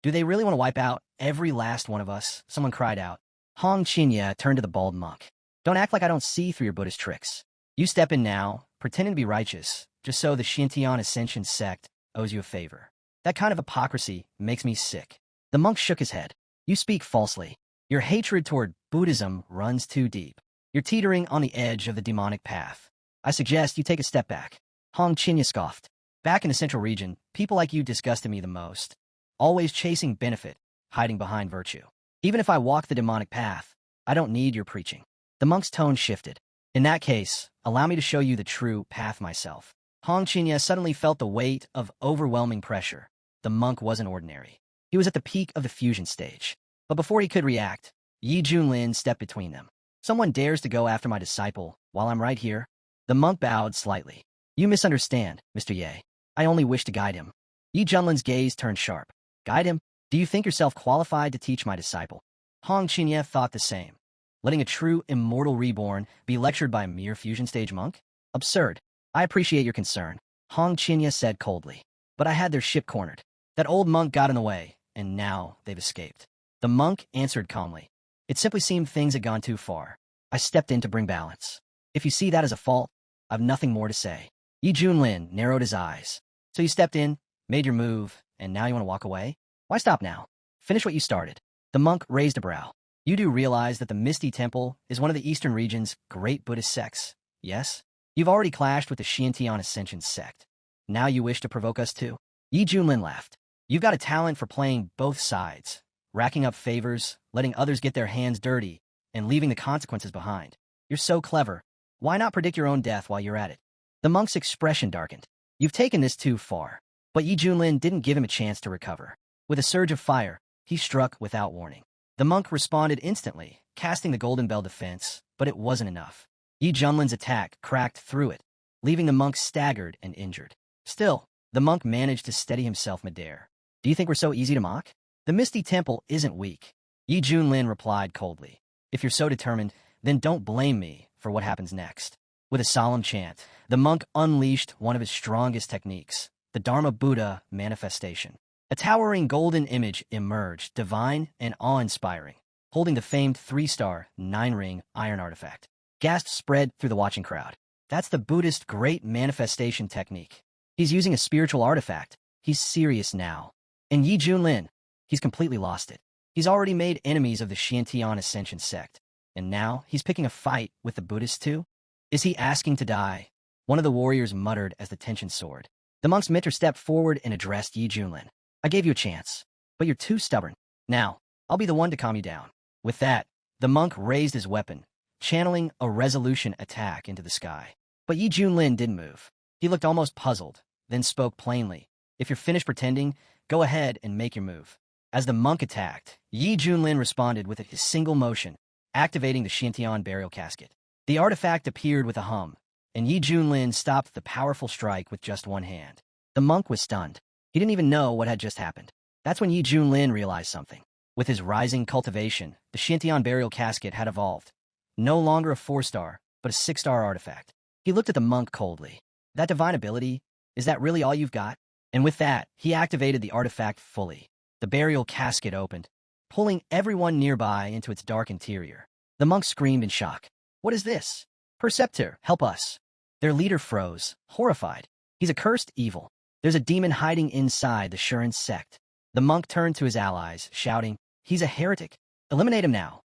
Do they really want to wipe out every last one of us?" Someone cried out. Hong Qinya turned to the bald monk. "Don't act like I don't see through your Buddhist tricks. You step in now, pretending to be righteous, just so the Xiantian Ascension sect owes you a favor. That kind of hypocrisy makes me sick." The monk shook his head. "You speak falsely. Your hatred toward Buddhism runs too deep. You're teetering on the edge of the demonic path. I suggest you take a step back." Hong Qinya scoffed. "Back in the central region, people like you disgusted me the most. Always chasing benefit, hiding behind virtue. Even if I walk the demonic path, I don't need your preaching." The monk's tone shifted. "In that case, allow me to show you the true path myself." Hong Qinya suddenly felt the weight of overwhelming pressure. The monk wasn't ordinary. He was at the peak of the fusion stage. But before he could react, Yi Junlin stepped between them. "Someone dares to go after my disciple while I'm right here?" The monk bowed slightly. "You misunderstand, Mr. Ye. I only wish to guide him." Yi Junlin's gaze turned sharp. "Guide him? Do you think yourself qualified to teach my disciple?" Hong Qinya thought the same. Letting a true immortal reborn be lectured by a mere fusion stage monk? Absurd. "I appreciate your concern," Hong Qinya said coldly. "But I had their ship cornered. That old monk got in the way, and now they've escaped." The monk answered calmly. "It simply seemed things had gone too far. I stepped in to bring balance. If you see that as a fault, I've nothing more to say." Yi Junlin narrowed his eyes. "So you stepped in, made your move, and now you want to walk away? Why stop now? Finish what you started." The monk raised a brow. "You do realize that the Misty Temple is one of the Eastern region's great Buddhist sects, yes? You've already clashed with the Xiantian Ascension sect. Now you wish to provoke us too?" Yi Junlin laughed. "You've got a talent for playing both sides, racking up favors, letting others get their hands dirty, and leaving the consequences behind. You're so clever. Why not predict your own death while you're at it?" The monk's expression darkened. "You've taken this too far." But Yi Junlin didn't give him a chance to recover. With a surge of fire, he struck without warning. The monk responded instantly, casting the Golden Bell defense, but it wasn't enough. Yi Junlin's attack cracked through it, leaving the monk staggered and injured. Still, the monk managed to steady himself midair. "Do you think we're so easy to mock?" "The Misty Temple isn't weak," Yi Junlin replied coldly. "If you're so determined, then don't blame me for what happens next." With a solemn chant, the monk unleashed one of his strongest techniques, the Dharma Buddha manifestation. A towering golden image emerged, divine and awe-inspiring, holding the famed 3-star, 9-ring iron artifact. Gasps spread through the watching crowd. "That's the Buddhist great manifestation technique. He's using a spiritual artifact. He's serious now." And Yi Junlin, he's completely lost it. He's already made enemies of the Xiantian Ascension sect, and now he's picking a fight with the Buddhists too? Is he asking to die? One of the warriors muttered as the tension soared. The monk's mentor stepped forward and addressed Yi Junlin. "I gave you a chance, but you're too stubborn. Now, I'll be the one to calm you down." With that, the monk raised his weapon, channeling a resolution attack into the sky. But Yi Junlin didn't move. He looked almost puzzled, then spoke plainly. "If you're finished pretending, go ahead and make your move." As the monk attacked, Yi Junlin responded with a single motion, activating the Xiantian burial casket. The artifact appeared with a hum, and Yi Junlin stopped the powerful strike with just one hand. The monk was stunned. He didn't even know what had just happened. That's when Yi Junlin realized something. With his rising cultivation, the Xiantian burial casket had evolved. No longer a 4-star, but a 6-star artifact. He looked at the monk coldly. "That divine ability, is that really all you've got?" And with that, he activated the artifact fully. The burial casket opened, pulling everyone nearby into its dark interior. The monks screamed in shock. What is this? Perceptor, help us. Their leader froze, horrified. He's a cursed evil. There's a demon hiding inside the Shuren sect. The monk turned to his allies, shouting, he's a heretic. Eliminate him now.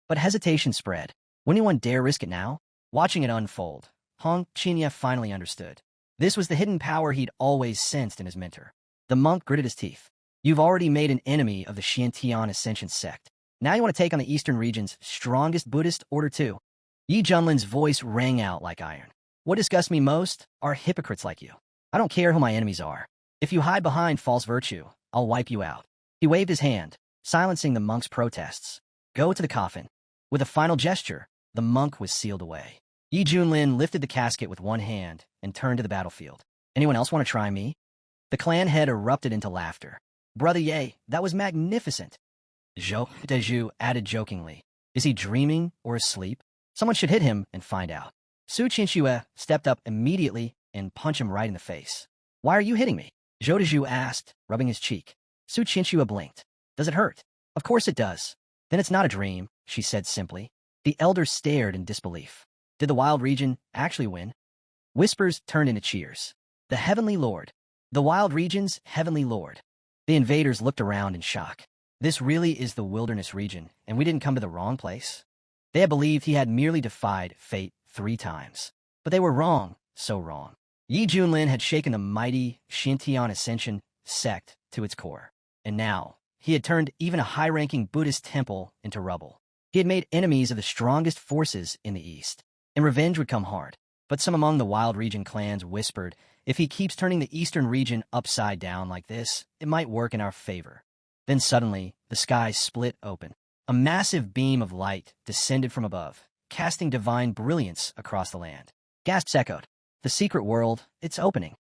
But hesitation spread. Would anyone dare risk it now? Watching it unfold, Hong Qinya finally understood. This was the hidden power he'd always sensed in his mentor. The monk gritted his teeth. You've already made an enemy of the Xiantian Ascension sect. Now you want to take on the Eastern region's strongest Buddhist order too. Yi Junlin's voice rang out like iron. What disgusts me most are hypocrites like you. I don't care who my enemies are. If you hide behind false virtue, I'll wipe you out. He waved his hand, silencing the monk's protests. Go to the coffin. With a final gesture, the monk was sealed away. Yi Junlin lifted the casket with one hand and turned to the battlefield. Anyone else want to try me? The clan head erupted into laughter. Brother Ye, that was magnificent. Zhou Dezhu added jokingly. Is he dreaming or asleep? Someone should hit him and find out. Su Qinxue stepped up immediately and punched him right in the face. Why are you hitting me? Zhou Dezhu asked, rubbing his cheek. Su Qinxue blinked. Does it hurt? Of course it does. Then it's not a dream, she said simply. The elder stared in disbelief. Did the wild region actually win? Whispers turned into cheers. The Heavenly Lord. The wild region's Heavenly Lord. The invaders looked around in shock. This really is the wilderness region, and we didn't come to the wrong place? They had believed he had merely defied fate 3 times. But they were wrong, so wrong. Yi Junlin had shaken the mighty Xiantian Ascension sect to its core. And now, he had turned even a high-ranking Buddhist temple into rubble. He had made enemies of the strongest forces in the East. And revenge would come hard. But some among the wild region clans whispered, if he keeps turning the eastern region upside down like this, it might work in our favor. Then suddenly, the sky split open. A massive beam of light descended from above, casting divine brilliance across the land. Gasps echoed. The secret world, it's opening.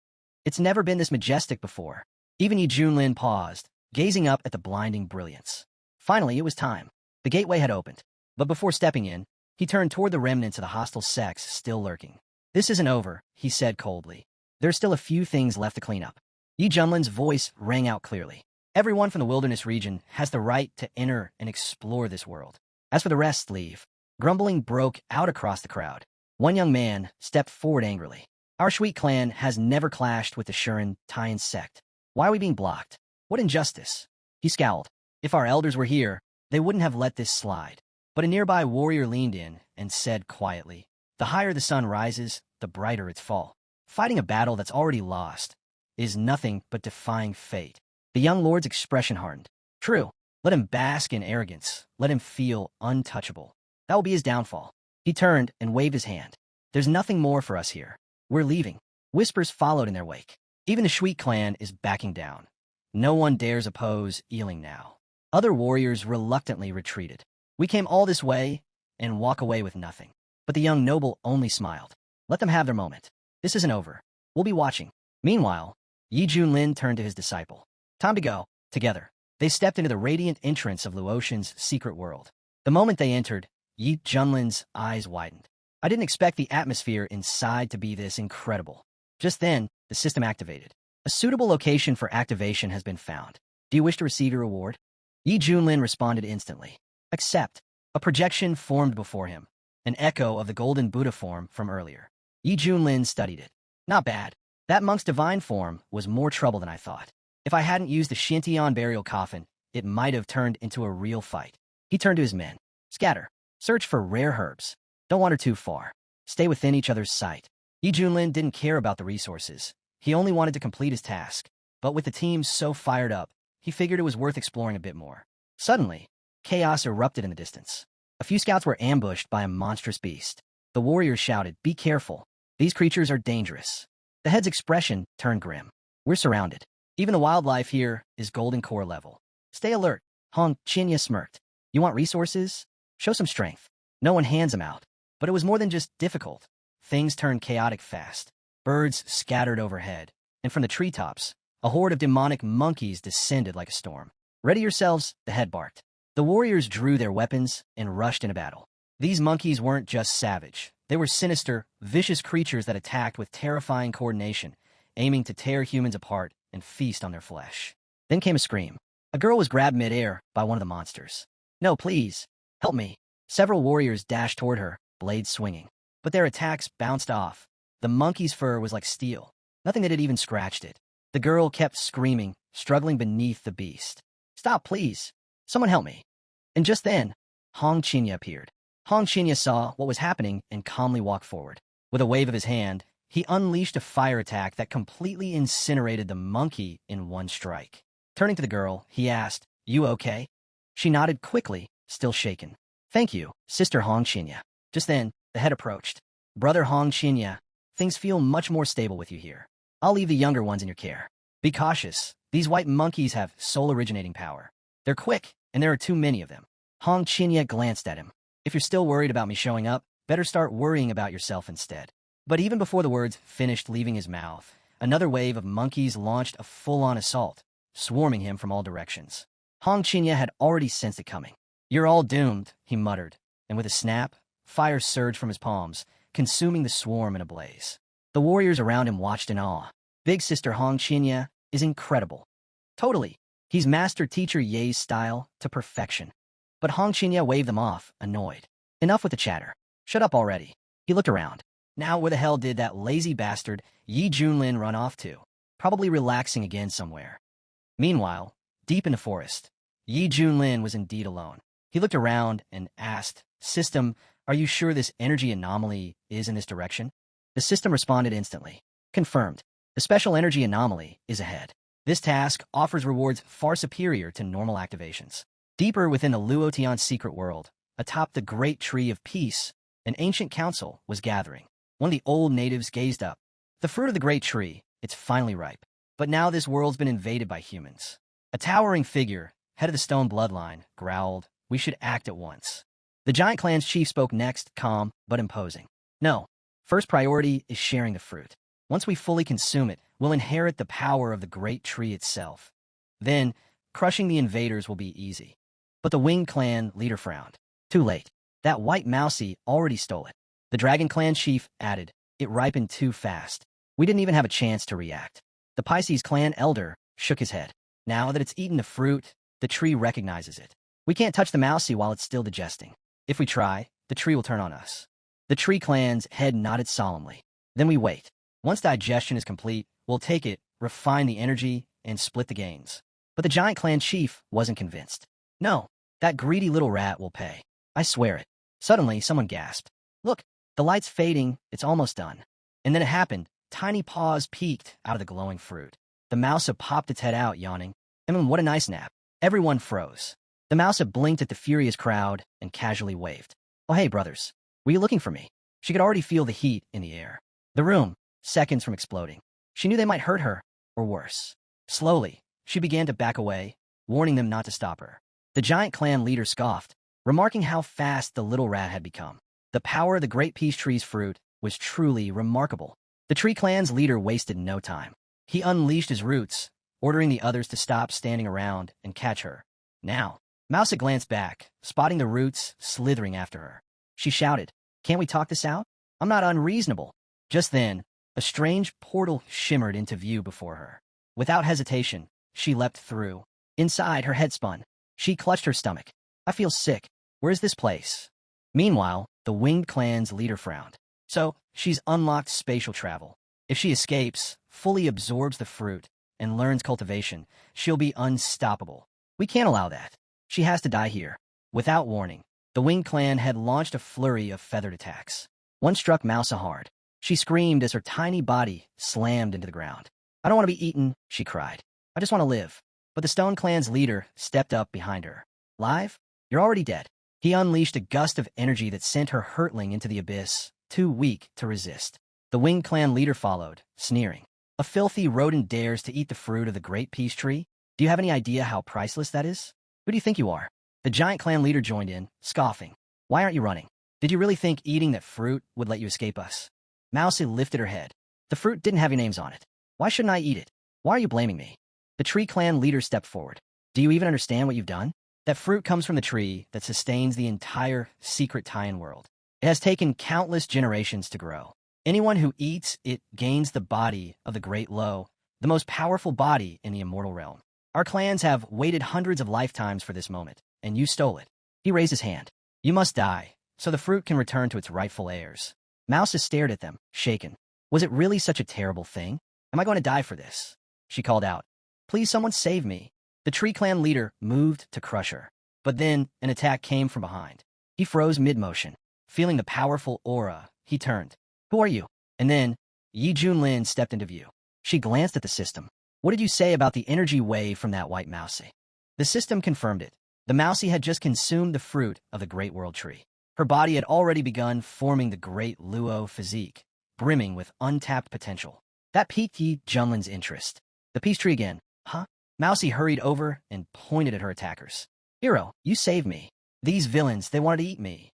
It's never been this majestic before. Even Yi Junlin paused, gazing up at the blinding brilliance. Finally, it was time. The gateway had opened. But before stepping in, he turned toward the remnants of the hostile sects still lurking. This isn't over, he said coldly. There's still a few things left to clean up. Yi Junlin's voice rang out clearly. Everyone from the wilderness region has the right to enter and explore this world. As for the rest, leave. Grumbling broke out across the crowd. One young man stepped forward angrily. Our Shui clan has never clashed with the Shuren Tian sect. Why are we being blocked? What injustice? He scowled. If our elders were here, they wouldn't have let this slide. But a nearby warrior leaned in and said quietly, the higher the sun rises, the brighter its fall. Fighting a battle that's already lost is nothing but defying fate. The young lord's expression hardened. True, let him bask in arrogance. Let him feel untouchable. That will be his downfall. He turned and waved his hand. There's nothing more for us here. We're leaving. Whispers followed in their wake. Even the Shui clan is backing down. No one dares oppose Ealing now. Other warriors reluctantly retreated. We came all this way and walk away with nothing. But the young noble only smiled. Let them have their moment. This isn't over. We'll be watching. Meanwhile, Yi Junlin turned to his disciple. Time to go. Together, they stepped into the radiant entrance of Luotian's secret world. The moment they entered, Yi Junlin's eyes widened. I didn't expect the atmosphere inside to be this incredible. Just then, the system activated. A suitable location for activation has been found. Do you wish to receive your reward? Yi Junlin responded instantly. Accept. A projection formed before him. An echo of the golden Buddha form from earlier. Yi Junlin studied it. Not bad. That monk's divine form was more trouble than I thought. If I hadn't used the Xiantian burial coffin, it might have turned into a real fight. He turned to his men. Scatter. Search for rare herbs. Don't wander too far. Stay within each other's sight. Yi Junlin didn't care about the resources. He only wanted to complete his task. But with the team so fired up, he figured it was worth exploring a bit more. Suddenly, chaos erupted in the distance. A few scouts were ambushed by a monstrous beast. The warriors shouted, "Be careful. These creatures are dangerous." The head's expression turned grim. We're surrounded. Even the wildlife here is golden core level. Stay alert. Hong Qinya smirked. You want resources? Show some strength. No one hands them out. But it was more than just difficult. Things turned chaotic fast. Birds scattered overhead. And from the treetops, a horde of demonic monkeys descended like a storm. Ready yourselves, the head barked. The warriors drew their weapons and rushed into battle. These monkeys weren't just savage. They were sinister, vicious creatures that attacked with terrifying coordination, aiming to tear humans apart and feast on their flesh. Then came a scream. A girl was grabbed midair by one of the monsters. No, please. Help me. Several warriors dashed toward her, blades swinging. But their attacks bounced off. The monkey's fur was like steel. Nothing that had even scratched it. The girl kept screaming, struggling beneath the beast. "Stop, please. Someone help me." And just then, Hong Qinya appeared. Hong Qinya saw what was happening and calmly walked forward. With a wave of his hand, he unleashed a fire attack that completely incinerated the monkey in one strike. Turning to the girl, he asked, "You okay?" She nodded quickly, still shaken. "Thank you, Sister Hong Qinya." Just then, the head approached. "Brother Hong Qinya, things feel much more stable with you here. I'll leave the younger ones in your care. Be cautious. These white monkeys have soul-originating power. They're quick, and there are too many of them." Hong Qinya glanced at him. "If you're still worried about me showing up, better start worrying about yourself instead." But even before the words finished leaving his mouth, another wave of monkeys launched a full-on assault, swarming him from all directions. Hong Qinya had already sensed it coming. "You're all doomed," he muttered, and with a snap, fire surged from his palms, consuming the swarm in a blaze. The warriors around him watched in awe. Big Sister Hong Qinya is incredible. Totally. He's mastered Teacher Ye's style to perfection. But Hong Qinya waved them off, annoyed. "Enough with the chatter. Shut up already." He looked around. Now where the hell did that lazy bastard Yi Junlin run off to? Probably relaxing again somewhere. Meanwhile, deep in the forest, Yi Junlin was indeed alone. He looked around and asked, "System, are you sure this energy anomaly is in this direction?" The system responded instantly. "Confirmed. The special energy anomaly is ahead. This task offers rewards far superior to normal activations." Deeper within the Luotian secret world, atop the great tree of peace, an ancient council was gathering. One of the old natives gazed up. "The fruit of the great tree, it's finally ripe. But now this world's been invaded by humans." A towering figure, head of the stone bloodline, growled, "We should act at once." The giant clan's chief spoke next, calm but imposing. "No. First priority is sharing the fruit. Once we fully consume it, we'll inherit the power of the great tree itself. Then, crushing the invaders will be easy." But the winged clan leader frowned. "Too late. That white mousy already stole it." The dragon clan chief added, "It ripened too fast. We didn't even have a chance to react." The Pisces clan elder shook his head. "Now that it's eaten the fruit, the tree recognizes it. We can't touch the mousy while it's still digesting. If we try, the tree will turn on us." The tree clan's head nodded solemnly. "Then we wait. Once digestion is complete, we'll take it, refine the energy, and split the gains." But the giant clan chief wasn't convinced. "No, that greedy little rat will pay. I swear it." Suddenly, someone gasped. "Look, the light's fading, it's almost done." And then it happened. Tiny paws peeked out of the glowing fruit. The mouse popped its head out, yawning. What a nice nap. Everyone froze. The mouse blinked at the furious crowd and casually waved. "Oh, hey, brothers. Were you looking for me?" She could already feel the heat in the air. The room, seconds from exploding. She knew they might hurt her, or worse. Slowly, she began to back away, warning them not to stop her. The giant clan leader scoffed, remarking how fast the little rat had become. The power of the great peace tree's fruit was truly remarkable. The tree clan's leader wasted no time. He unleashed his roots, ordering the others to stop standing around and catch her. Now, Mousa glanced back, spotting the roots slithering after her. She shouted, "Can't we talk this out? I'm not unreasonable." Just then, a strange portal shimmered into view before her. Without hesitation, she leapt through. Inside, her head spun. She clutched her stomach. "I feel sick. Where is this place?" Meanwhile, the winged clan's leader frowned. "So, she's unlocked spatial travel. If she escapes, fully absorbs the fruit, and learns cultivation, she'll be unstoppable. We can't allow that. She has to die here." Without warning, the winged clan had launched a flurry of feathered attacks. One struck Mousa hard. She screamed as her tiny body slammed into the ground. "I don't want to be eaten," she cried. "I just want to live." But the Stone Clan's leader stepped up behind her. "Live? You're already dead." He unleashed a gust of energy that sent her hurtling into the abyss, too weak to resist. The winged clan leader followed, sneering. "A filthy rodent dares to eat the fruit of the great peace tree? Do you have any idea how priceless that is? Who do you think you are?" The giant clan leader joined in, scoffing. "Why aren't you running? Did you really think eating that fruit would let you escape us?" Mousie lifted her head. "The fruit didn't have your names on it. Why shouldn't I eat it? Why are you blaming me?" The tree clan leader stepped forward. "Do you even understand what you've done? That fruit comes from the tree that sustains the entire secret Taiyan world. It has taken countless generations to grow. Anyone who eats it gains the body of the Great Lo, the most powerful body in the immortal realm. Our clans have waited hundreds of lifetimes for this moment, and you stole it." He raised his hand. You must die, so the fruit can return to its rightful heirs. Mouses stared at them, shaken. Was it really such a terrible thing? Am I going to die for this? She called out. Please, someone save me. The tree clan leader moved to crush her. But then, an attack came from behind. He froze mid-motion. Feeling the powerful aura, he turned. Who are you? And then, Yi Junlin stepped into view. She glanced at the system. What did you say about the energy wave from that white mousy? The system confirmed it. The mousy had just consumed the fruit of the Great World Tree. Her body had already begun forming the Great Luo physique, brimming with untapped potential. That piqued Yi Junlin's interest. The peace tree again. Huh? Mousy hurried over and pointed at her attackers. Hero, you saved me. These villains, they wanted to eat me.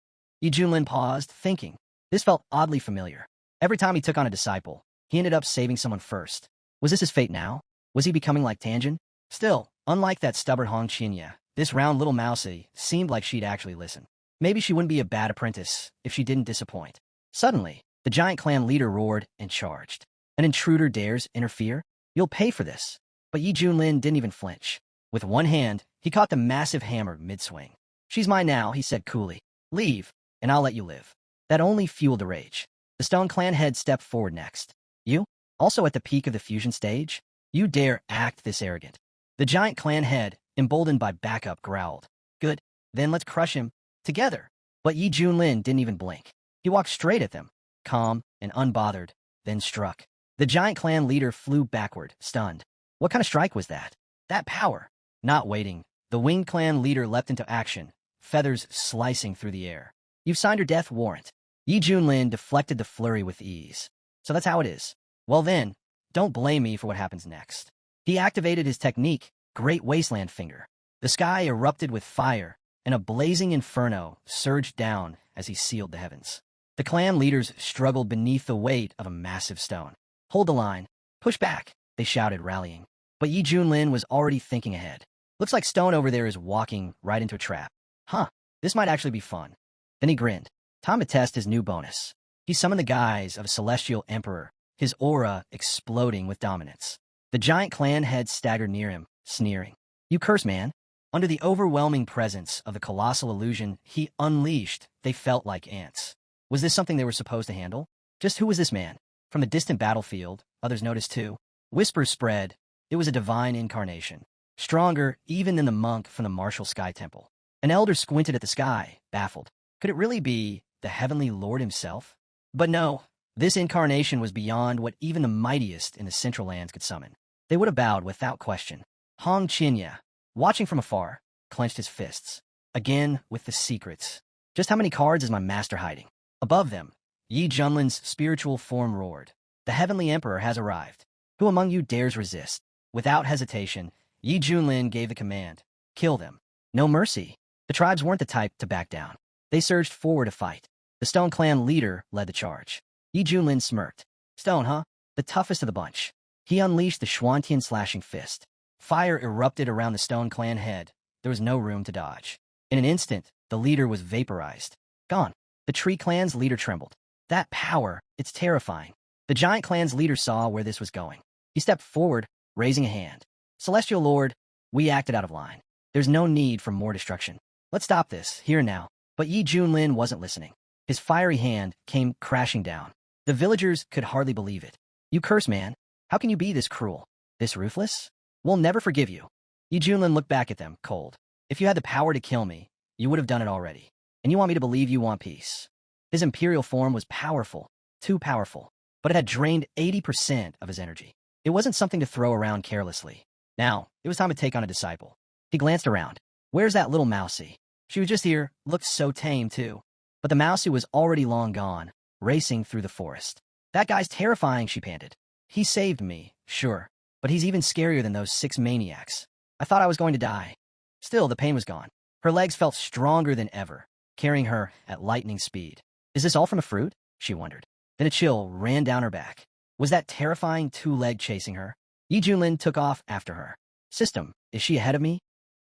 Yi Junlin paused, thinking. This felt oddly familiar. Every time he took on a disciple, he ended up saving someone first. Was this his fate now? Was he becoming like Tanjin? Still, unlike that stubborn Hong Qinya, this round little mousy seemed like she'd actually listen. Maybe she wouldn't be a bad apprentice if she didn't disappoint. Suddenly, the giant clan leader roared and charged. An intruder dares interfere? You'll pay for this. But Yi Junlin didn't even flinch. With one hand, he caught the massive hammer mid-swing. She's mine now, he said coolly. Leave, and I'll let you live. That only fueled the rage. The Stone Clan head stepped forward next. You? Also at the peak of the fusion stage? You dare act this arrogant. The giant clan head, emboldened by backup, growled. Good, then let's crush him. Together. But Yi Junlin didn't even blink. He walked straight at them, calm and unbothered, then struck. The giant clan leader flew backward, stunned. What kind of strike was that? That power. Not waiting, the winged clan leader leapt into action, feathers slicing through the air. You've signed your death warrant. Yi Junlin deflected the flurry with ease. So that's how it is. Well then, don't blame me for what happens next. He activated his technique, Great Wasteland Finger. The sky erupted with fire, and a blazing inferno surged down as he sealed the heavens. The clan leaders struggled beneath the weight of a massive stone. Hold the line. Push back, they shouted, rallying. But Yi Junlin was already thinking ahead. Looks like Stone over there is walking right into a trap. Huh, this might actually be fun. Then he grinned. Time to test his new bonus. He summoned the guise of a celestial emperor, his aura exploding with dominance. The giant clan head staggered near him, sneering. You curse, man. Under the overwhelming presence of the colossal illusion he unleashed, they felt like ants. Was this something they were supposed to handle? Just who was this man? From the distant battlefield, others noticed too. Whispers spread. It was a divine incarnation. Stronger even than the monk from the martial sky temple. An elder squinted at the sky, baffled. Could it really be the heavenly lord himself? But no, this incarnation was beyond what even the mightiest in the Central Lands could summon. They would have bowed without question. Hong Qinya, watching from afar, clenched his fists. Again with the secrets. Just how many cards is my master hiding? Above them, Yi Junlin's spiritual form roared. The heavenly emperor has arrived. Who among you dares resist? Without hesitation, Yi Junlin gave the command. Kill them. No mercy. The tribes weren't the type to back down. They surged forward to fight. The Stone Clan leader led the charge. Yi Junlin smirked. Stone, huh? The toughest of the bunch. He unleashed the Xuantian slashing fist. Fire erupted around the Stone Clan head. There was no room to dodge. In an instant, the leader was vaporized. Gone. The Tree Clan's leader trembled. That power, it's terrifying. The Giant Clan's leader saw where this was going. He stepped forward, raising a hand. Celestial Lord, we acted out of line. There's no need for more destruction. Let's stop this, here and now. But Yi Junlin wasn't listening. His fiery hand came crashing down. The villagers could hardly believe it. You curse, man. How can you be this cruel? This ruthless? We'll never forgive you. Yi Junlin looked back at them, cold. If you had the power to kill me, you would have done it already. And you want me to believe you want peace. His imperial form was powerful, too powerful, but it had drained 80% of his energy. It wasn't something to throw around carelessly. Now, it was time to take on a disciple. He glanced around. Where's that little mousy? She was just here, looked so tame too. But the mousy was already long gone, racing through the forest. That guy's terrifying, she panted. He saved me, sure, but he's even scarier than those 6 maniacs. I thought I was going to die. Still, the pain was gone. Her legs felt stronger than ever, carrying her at lightning speed. Is this all from the fruit? She wondered. Then a chill ran down her back. Was that terrifying two-leg chasing her? Yi Junlin took off after her. System, is she ahead of me?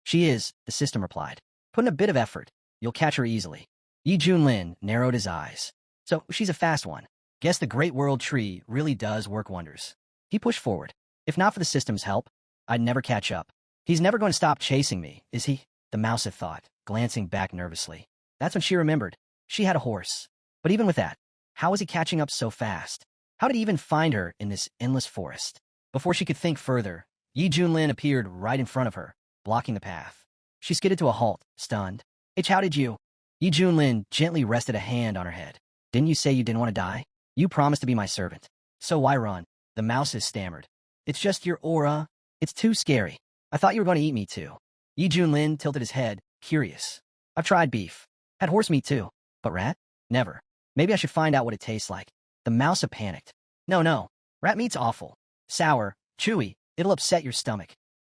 She is, the system replied. Put in a bit of effort. You'll catch her easily. Yi Junlin narrowed his eyes. So, she's a fast one. Guess the Great World Tree really does work wonders. He pushed forward. If not for the system's help, I'd never catch up. He's never going to stop chasing me, is he? The mouse had thought, glancing back nervously. That's when she remembered. She had a horse. But even with that, how was he catching up so fast? How did he even find her in this endless forest? Before she could think further, Yi Junlin appeared right in front of her, blocking the path. She skidded to a halt, stunned. H, how did you? Yi Junlin gently rested a hand on her head. Didn't you say you didn't want to die? You promised to be my servant. So why run? The mouses stammered. It's just your aura. It's too scary. I thought you were going to eat me too. Yi Junlin tilted his head, curious. I've tried beef. Had horse meat too. But rat? Never. Maybe I should find out what it tastes like. The mouse panicked. No. Rat meat's awful. Sour, chewy. It'll upset your stomach.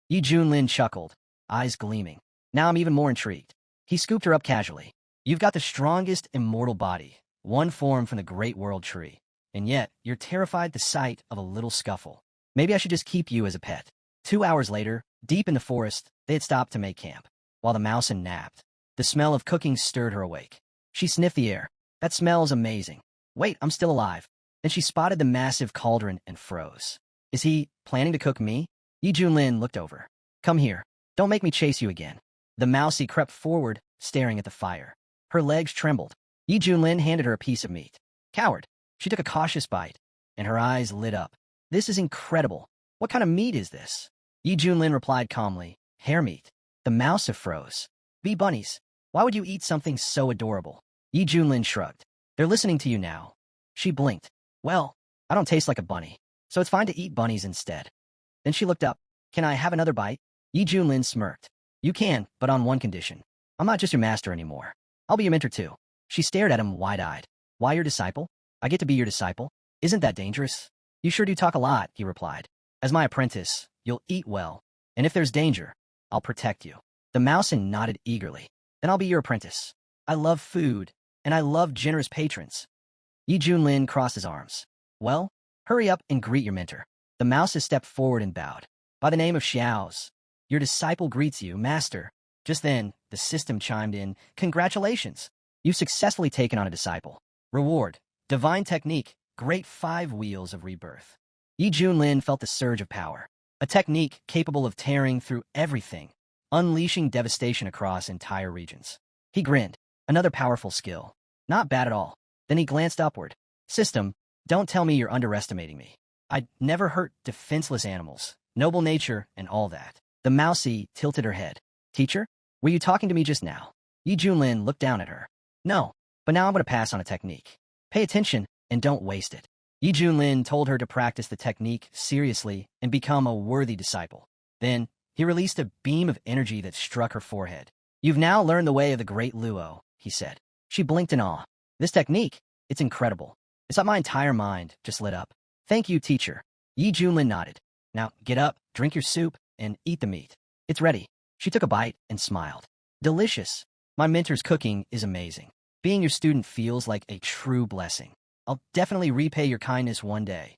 Yi Junlin chuckled, eyes gleaming. Now I'm even more intrigued. He scooped her up casually. You've got the strongest immortal body, one form from the great world tree. And yet, you're terrified at the sight of a little scuffle. Maybe I should just keep you as a pet. 2 hours later, deep in the forest, they had stopped to make camp, while the mouse napped. The smell of cooking stirred her awake. She sniffed the air. That smells amazing. Wait, I'm still alive. Then she spotted the massive cauldron and froze. Is he planning to cook me? Yi Junlin looked over. Come here. Don't make me chase you again. The mousie crept forward, staring at the fire. Her legs trembled. Yi Junlin handed her a piece of meat. Coward. She took a cautious bite, and her eyes lit up. This is incredible. What kind of meat is this? Yi Junlin replied calmly. Hare meat. The mouse froze. Bee bunnies. Why would you eat something so adorable? Yi Junlin shrugged. They're listening to you now. She blinked. Well, I don't taste like a bunny, so it's fine to eat bunnies instead. Then she looked up. Can I have another bite? Yi Junlin smirked. You can, but on one condition. I'm not just your master anymore. I'll be your mentor too. She stared at him wide-eyed. Why your disciple? I get to be your disciple? Isn't that dangerous? You sure do talk a lot, he replied. As my apprentice, you'll eat well, and if there's danger, I'll protect you. The mouse nodded eagerly. Then I'll be your apprentice. I love food, and I love generous patrons. Yi Junlin crossed his arms. Well, hurry up and greet your mentor. The mouse stepped forward and bowed. By the name of Xiao's, your disciple greets you, master. Just then, the system chimed in. Congratulations. You've successfully taken on a disciple. Reward. Divine technique. Great 5 wheels of rebirth. Yi Junlin felt the surge of power. A technique capable of tearing through everything, unleashing devastation across entire regions. He grinned. Another powerful skill. Not bad at all. Then he glanced upward. System, don't tell me you're underestimating me. I'd never hurt defenseless animals, noble nature, and all that. The mousie tilted her head. Teacher, were you talking to me just now? Yi Junlin looked down at her. No, but now I'm going to pass on a technique. Pay attention and don't waste it. Yi Junlin told her to practice the technique seriously and become a worthy disciple. Then, he released a beam of energy that struck her forehead. You've now learned the way of the great Luo, he said. She blinked in awe. This technique, it's incredible. It's like my entire mind just lit up. Thank you, teacher. Yi Junlin nodded. Now, get up, drink your soup, and eat the meat. It's ready. She took a bite and smiled. Delicious. My mentor's cooking is amazing. Being your student feels like a true blessing. I'll definitely repay your kindness one day.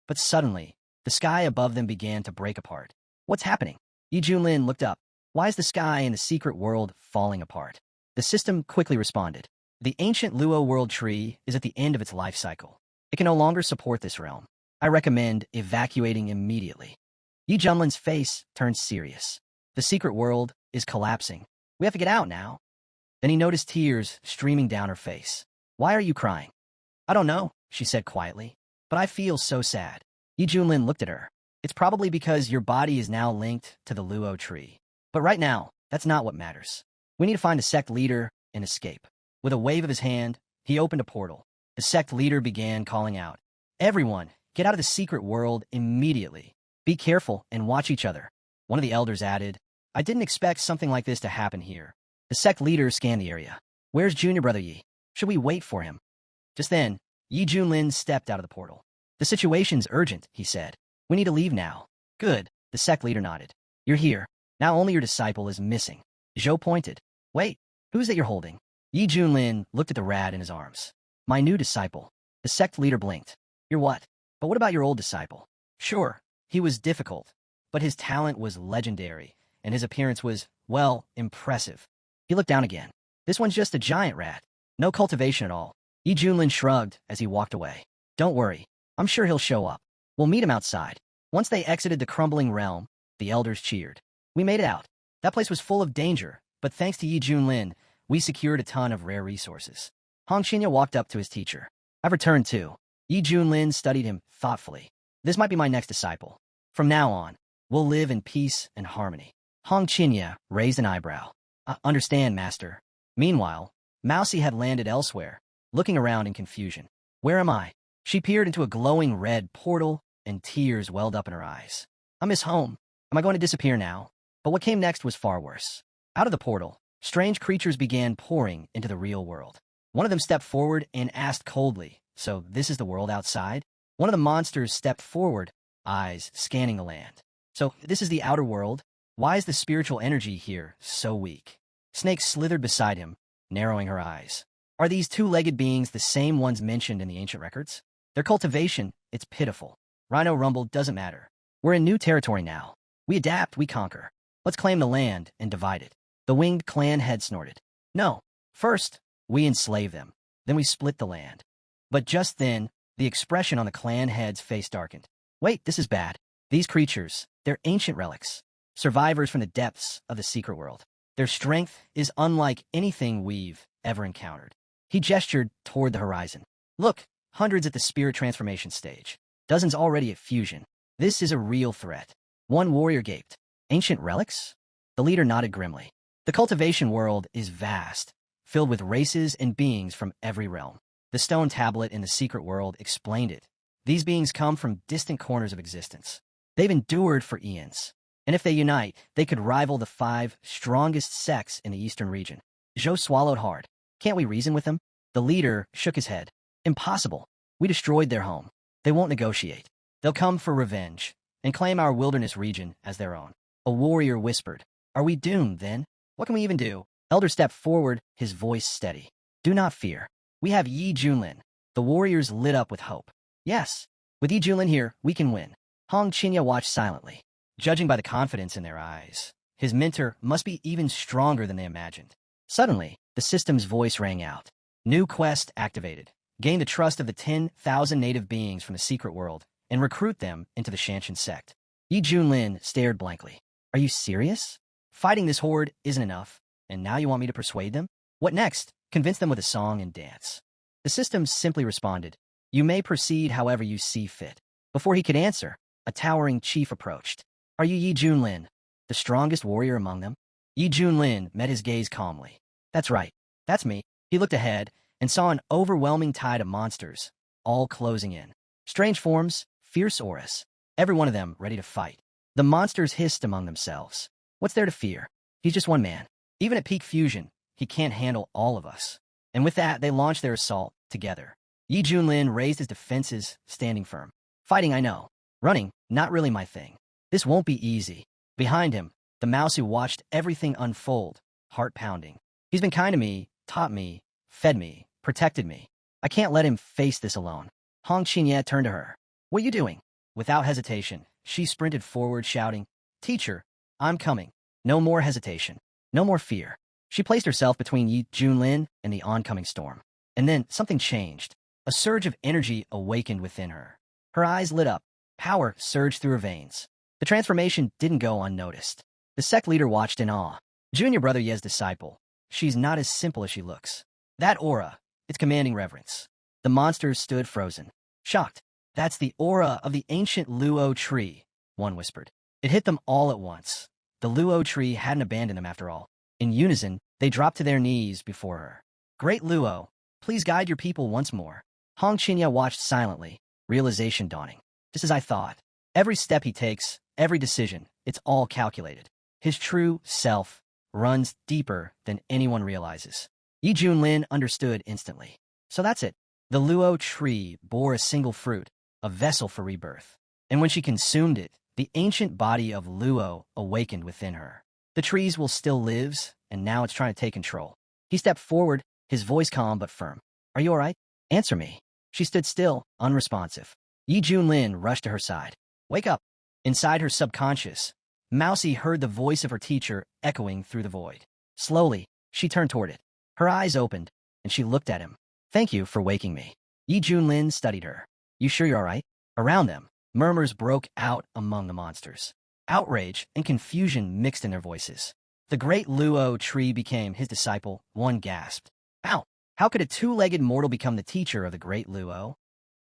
But suddenly, the sky above them began to break apart. What's happening? Yi Junlin looked up. Why is the sky in the secret world falling apart? The system quickly responded. The ancient Luo world tree is at the end of its life cycle. It can no longer support this realm. I recommend evacuating immediately. Yi Junlin's face turned serious. The secret world is collapsing. We have to get out now. Then he noticed tears streaming down her face. Why are you crying? I don't know, she said quietly, but I feel so sad. Yi Junlin looked at her. It's probably because your body is now linked to the Luo tree. But right now, that's not what matters. We need to find a sect leader and escape. With a wave of his hand, he opened a portal. The sect leader began calling out. Everyone, get out of the secret world immediately. Be careful and watch each other. One of the elders added, I didn't expect something like this to happen here. The sect leader scanned the area. Where's Junior Brother Yi? Should we wait for him? Just then, Yi Junlin stepped out of the portal. The situation's urgent, he said. We need to leave now. Good, the sect leader nodded. You're here. Now only your disciple is missing. Zhou pointed. Wait, who's that you're holding? Yi Junlin looked at the rat in his arms. My new disciple. The sect leader blinked. You're what? But what about your old disciple? Sure, he was difficult, but his talent was legendary, and his appearance was, well, impressive. He looked down again. This one's just a giant rat. No cultivation at all. Yi Junlin shrugged as he walked away. Don't worry. I'm sure he'll show up. We'll meet him outside. Once they exited the crumbling realm, the elders cheered. We made it out. That place was full of danger, but thanks to Yi Junlin, We secured a ton of rare resources. Hong Qinya walked up to his teacher. I've returned too. Yi Junlin studied him thoughtfully. This might be my next disciple. From now on, we'll live in peace and harmony. Hong Qinya raised an eyebrow. Understand, master. Meanwhile, Mousy had landed elsewhere, looking around in confusion. Where am I? She peered into a glowing red portal, and tears welled up in her eyes. I miss home. Am I going to disappear now? But what came next was far worse. Out of the portal, strange creatures began pouring into the real world. One of them stepped forward and asked coldly, "So this is the world outside?" One of the monsters stepped forward, eyes scanning the land. "So this is the outer world? Why is the spiritual energy here so weak?" Snake slithered beside him, narrowing her eyes. Are these two-legged beings the same ones mentioned in the ancient records? Their cultivation, it's pitiful. Rhino rumbled, doesn't matter. We're in new territory now. We adapt, we conquer. Let's claim the land and divide it. The winged clan head snorted. No, first, we enslave them. Then we split the land. But just then, the expression on the clan head's face darkened. Wait, this is bad. These creatures, they're ancient relics. Survivors from the depths of the secret world. Their strength is unlike anything we've ever encountered. He gestured toward the horizon. Look, hundreds at the spirit transformation stage. Dozens already at fusion. This is a real threat. One warrior gaped. Ancient relics? The leader nodded grimly. The cultivation world is vast, filled with races and beings from every realm. The stone tablet in the secret world explained it. These beings come from distant corners of existence. They've endured for eons. And if they unite, they could rival the 5 strongest sects in the eastern region. Zhou swallowed hard. Can't we reason with them? The leader shook his head. Impossible. We destroyed their home. They won't negotiate. They'll come for revenge and claim our wilderness region as their own. A warrior whispered. Are we doomed, then? What can we even do? Elder stepped forward, his voice steady. Do not fear. We have Yi Junlin. The warriors lit up with hope. Yes, with Yi Junlin here, we can win. Hong Qinya watched silently. Judging by the confidence in their eyes, his mentor must be even stronger than they imagined. Suddenly, the system's voice rang out. New quest activated. Gain the trust of the 10,000 native beings from the secret world and recruit them into the Shanshan sect. Yi Junlin stared blankly. Are you serious? Fighting this horde isn't enough, and now you want me to persuade them? What next? Convince them with a song and dance. The system simply responded, You may proceed however you see fit. Before he could answer, a towering chief approached. Are you Yi Junlin, the strongest warrior among them? Yi Junlin met his gaze calmly. That's right. That's me. He looked ahead and saw an overwhelming tide of monsters, all closing in. Strange forms, fierce auras, every one of them ready to fight. The monsters hissed among themselves. What's there to fear? He's just one man. Even at peak fusion, he can't handle all of us. And with that, they launched their assault together. Yi Junlin raised his defenses, standing firm. Fighting, I know. Running, not really my thing. This won't be easy. Behind him, the mouse who watched everything unfold, heart pounding. He's been kind to me, taught me, fed me, protected me. I can't let him face this alone. Hong Qinya turned to her. What are you doing? Without hesitation, she sprinted forward, shouting, Teacher, I'm coming. No more hesitation. No more fear. She placed herself between Yi Junlin and the oncoming storm. And then something changed. A surge of energy awakened within her. Her eyes lit up. Power surged through her veins. The transformation didn't go unnoticed. The sect leader watched in awe. Junior brother Ye's disciple. She's not as simple as she looks. That aura, it's commanding reverence. The monsters stood frozen, shocked. That's the aura of the ancient Luo tree, one whispered. It hit them all at once. The Luo tree hadn't abandoned them after all. In unison, they dropped to their knees before her. Great Luo, please guide your people once more. Hong Qinya watched silently, realization dawning. Just as I thought. Every step he takes, every decision, it's all calculated. His true self runs deeper than anyone realizes. Yi Junlin understood instantly. So that's it. The Luo tree bore a single fruit, a vessel for rebirth. And when she consumed it, the ancient body of Luo awakened within her. The trees will still lives, and now it's trying to take control. He stepped forward, his voice calm but firm. Are you all right? Answer me. She stood still, unresponsive. Yi Junlin rushed to her side. Wake up. Inside her subconscious, Mousy heard the voice of her teacher echoing through the void. Slowly, she turned toward it. Her eyes opened, and she looked at him. Thank you for waking me. Yi Junlin studied her. You sure you're all right? Around them, murmurs broke out among the monsters. Outrage and confusion mixed in their voices. The great Luo tree became his disciple, one gasped. How? How could a two-legged mortal become the teacher of the great Luo?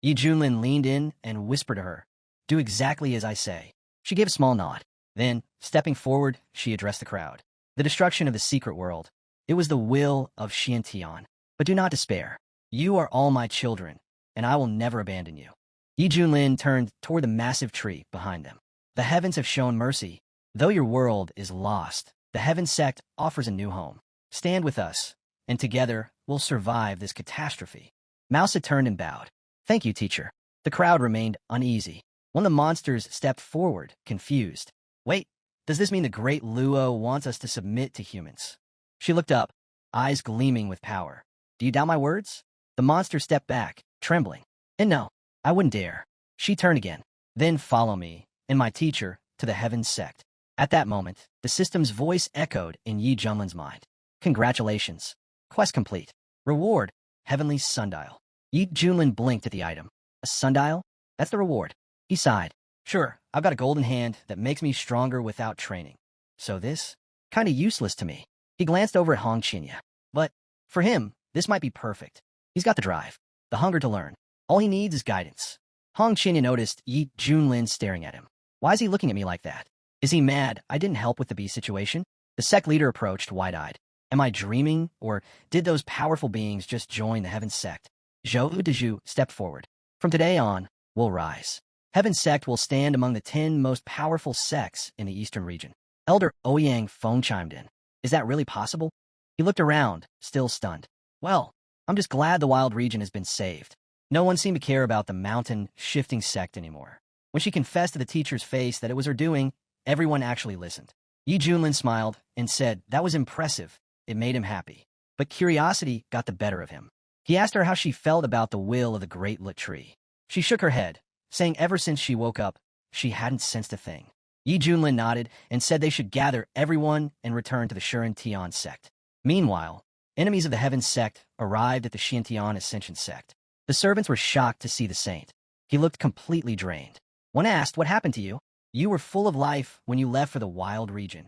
Yi Junlin leaned in and whispered to her, do exactly as I say. She gave a small nod. Then, stepping forward, she addressed the crowd. The destruction of the secret world. It was the will of Xiantian. But do not despair. You are all my children, and I will never abandon you. Yi Junlin turned toward the massive tree behind them. The heavens have shown mercy. Though your world is lost, the Heaven Sect offers a new home. Stand with us, and together we'll survive this catastrophe. Mouse had turned and bowed. Thank you, teacher. The crowd remained uneasy. One of the monsters stepped forward, confused. Wait, does this mean the great Luo wants us to submit to humans? She looked up, eyes gleaming with power. Do you doubt my words? The monster stepped back, trembling. And no, I wouldn't dare. She turned again. Then follow me, and my teacher, to the Heaven Sect. At that moment, the system's voice echoed in Yi Junlin's mind. Congratulations. Quest complete. Reward, Heavenly Sundial. Yi Junlin blinked at the item. A sundial? That's the reward. He sighed. Sure, I've got a golden hand that makes me stronger without training. So this? Kinda useless to me. He glanced over at Hong Qinya. But, for him, this might be perfect. He's got the drive, the hunger to learn. All he needs is guidance. Hong Qinya noticed Yi Junlin staring at him. Why is he looking at me like that? Is he mad I didn't help with the bee situation? The sect leader approached wide-eyed. Am I dreaming, or did those powerful beings just join the Heaven Sect? Zhou Dezhu stepped forward. From today on, we'll rise. Heaven Sect will stand among the 10 most powerful sects in the eastern region. Elder Ouyang Feng chimed in. Is that really possible? He looked around, still stunned. Well, I'm just glad the wild region has been saved. No one seemed to care about the mountain-shifting sect anymore. When she confessed to the teacher's face that it was her doing, everyone actually listened. Yi Junlin smiled and said that was impressive. It made him happy. But curiosity got the better of him. He asked her how she felt about the will of the great lit tree. She shook her head, saying ever since she woke up, she hadn't sensed a thing. Yi Junlin nodded and said they should gather everyone and return to the Shuren Tian sect. Meanwhile, enemies of the Heaven Sect arrived at the Xiantian Ascension sect. The servants were shocked to see the saint. He looked completely drained. One asked, what happened to you? You were full of life when you left for the wild region.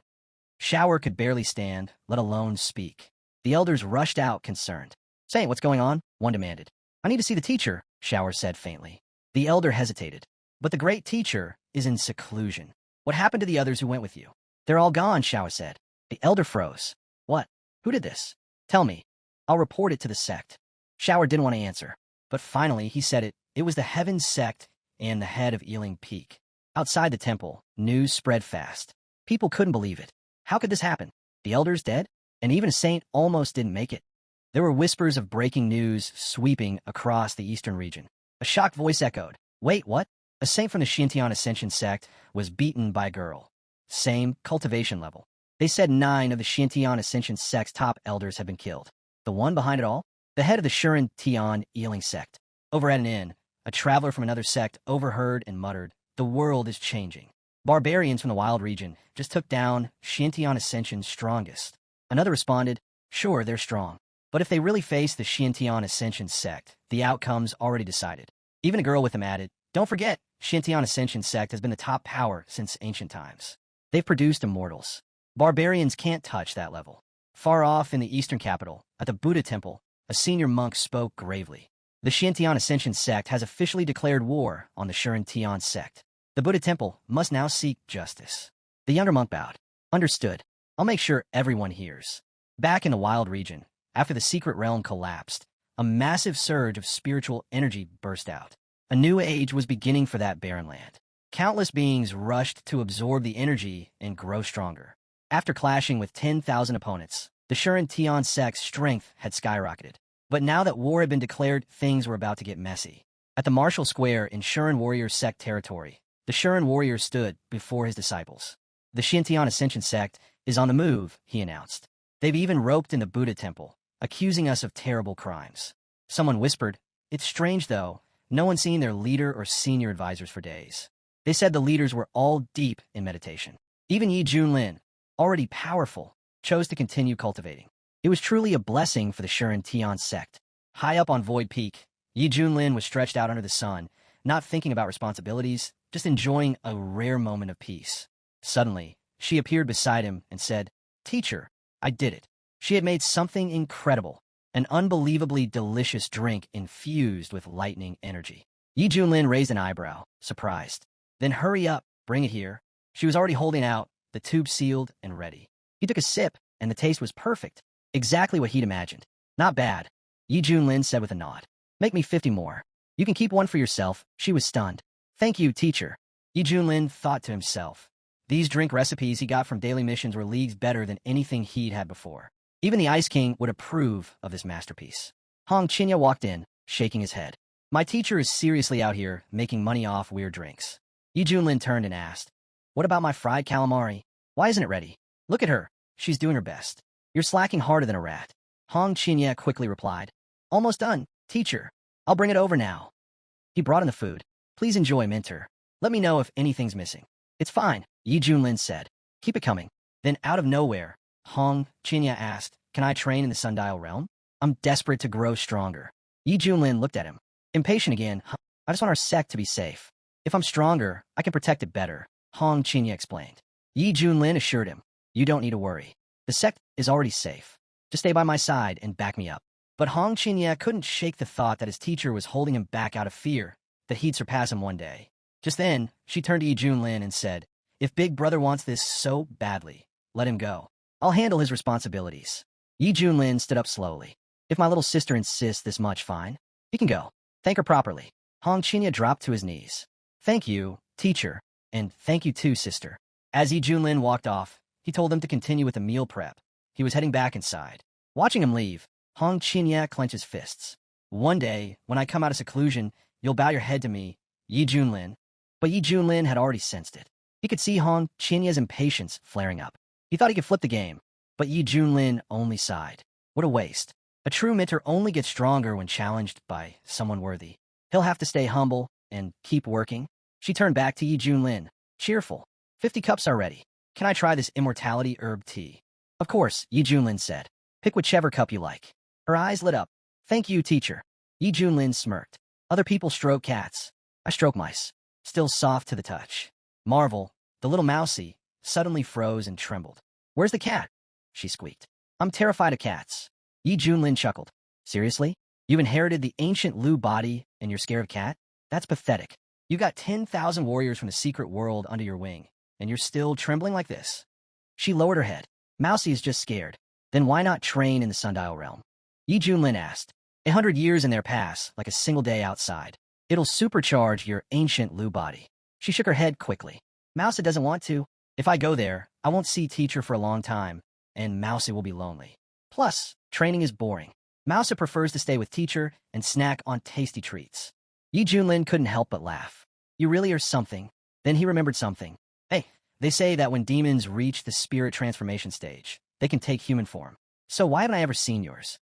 Shower could barely stand, let alone speak. The elders rushed out, concerned. Saint, what's going on? One demanded. I need to see the teacher, Shower said faintly. The elder hesitated. But the great teacher is in seclusion. What happened to the others who went with you? They're all gone, Shower said. The elder froze. What? Who did this? Tell me. I'll report it to the sect. Shower didn't want to answer. But finally, he said it. It was the Heaven Sect and the head of Ealing Peak. Outside the temple, news spread fast. People couldn't believe it. How could this happen? The elders dead? And even a saint almost didn't make it. There were whispers of breaking news sweeping across the eastern region. A shocked voice echoed. Wait, what? A saint from the Xiantian Ascension sect was beaten by a girl. Same cultivation level. They said 9 of the Xiantian Ascension sect's top elders had been killed. The one behind it all? The head of the Shuren Tian Ealing sect. Over at an inn, a traveler from another sect overheard and muttered, the world is changing. Barbarians from the wild region just took down Xiantian Ascension's strongest. Another responded, sure, they're strong. But if they really face the Xiantian Ascension sect, the outcome's already decided. Even a girl with them added, don't forget, Xiantian Ascension sect has been the top power since ancient times. They've produced immortals. Barbarians can't touch that level. Far off in the eastern capital, at the Buddha temple, a senior monk spoke gravely. The Xiantian Ascension sect has officially declared war on the Shuren Tian sect. The Buddha temple must now seek justice. The younger monk bowed. Understood. I'll make sure everyone hears. Back in the wild region, after the secret realm collapsed, a massive surge of spiritual energy burst out. A new age was beginning for that barren land. Countless beings rushed to absorb the energy and grow stronger. After clashing with 10,000 opponents, the Shuren Tian sect's strength had skyrocketed. But now that war had been declared, things were about to get messy. At the Martial Square in Shuren Warrior sect territory, the Shuren warrior stood before his disciples. The Xiantian Ascension sect is on the move, he announced. They've even roped in the Buddha temple, accusing us of terrible crimes. Someone whispered, it's strange though, no one's seen their leader or senior advisors for days. They said the leaders were all deep in meditation. Even Yi Junlin, already powerful, chose to continue cultivating. It was truly a blessing for the Shuren Tian sect. High up on Void Peak, Yi Junlin was stretched out under the sun, not thinking about responsibilities, just enjoying a rare moment of peace. Suddenly, she appeared beside him and said, Teacher, I did it. She had made something incredible, an unbelievably delicious drink infused with lightning energy. Yi Junlin raised an eyebrow, surprised. Then hurry up, bring it here. She was already holding out, the tube sealed and ready. He took a sip, and the taste was perfect. Exactly what he'd imagined. Not bad, Yi Junlin said with a nod. Make me 50 more. You can keep one for yourself. She was stunned. Thank you, teacher. Yi Junlin thought to himself. These drink recipes he got from daily missions were leagues better than anything he'd had before. Even the Ice King would approve of this masterpiece. Hong Qinya walked in, shaking his head. My teacher is seriously out here making money off weird drinks. Yi Junlin turned and asked, what about my fried calamari? Why isn't it ready? Look at her. She's doing her best. You're slacking harder than a rat. Hong Qinya quickly replied. Almost done, teacher. I'll bring it over now. He brought in the food. Please enjoy, Minter. Let me know if anything's missing. It's fine, Yi Junlin said. Keep it coming. Then out of nowhere, Hong Qinya asked, can I train in the Sundial realm? I'm desperate to grow stronger. Yi Junlin looked at him. Impatient again. I just want our sect to be safe. If I'm stronger, I can protect it better, Hong Qinya explained. Yi Junlin assured him. You don't need to worry. The sect is already safe. Just stay by my side and back me up. But Hong Qinya couldn't shake the thought that his teacher was holding him back out of fear, that he'd surpass him one day. Just then, she turned to Yi Junlin and said, if Big Brother wants this so badly, let him go. I'll handle his responsibilities. Yi Junlin stood up slowly. If my little sister insists this much, fine. He can go. Thank her properly. Hong Qinya dropped to his knees. Thank you, teacher, and thank you too, sister. As Yi Junlin walked off, he told them to continue with the meal prep. He was heading back inside. Watching him leave, Hong Qinya clenched his fists. One day, when I come out of seclusion, you'll bow your head to me, Yi Junlin. But Yi Junlin had already sensed it. He could see Hong Qinya's impatience flaring up. He thought he could flip the game, but Yi Junlin only sighed. What a waste. A true Minter only gets stronger when challenged by someone worthy. He'll have to stay humble and keep working. She turned back to Yi Junlin, cheerful. 50 cups are ready. Can I try this immortality herb tea? Of course, Yi Junlin said. Pick whichever cup you like. Her eyes lit up. Thank you, teacher. Yi Junlin smirked. Other people stroke cats. I stroke mice. Still soft to the touch. Marvel, the little mousie, suddenly froze and trembled. Where's the cat? She squeaked. I'm terrified of cats. Yi Junlin chuckled. Seriously? You've inherited the ancient Lu body and you're scared of cat? That's pathetic. You got 10,000 warriors from the secret world under your wing, and you're still trembling like this. She lowered her head. Mousie is just scared. Then why not train in the Sundial realm? Yi Junlin asked. 100 years in their pass, like a single day outside. It'll supercharge your ancient Lu body. She shook her head quickly. Mousie doesn't want to. If I go there, I won't see teacher for a long time, and Mousie will be lonely. Plus, training is boring. Mousie prefers to stay with teacher and snack on tasty treats. Yi Junlin couldn't help but laugh. You really are something. Then he remembered something. Hey, they say that when demons reach the spirit transformation stage, they can take human form. So why haven't I ever seen yours?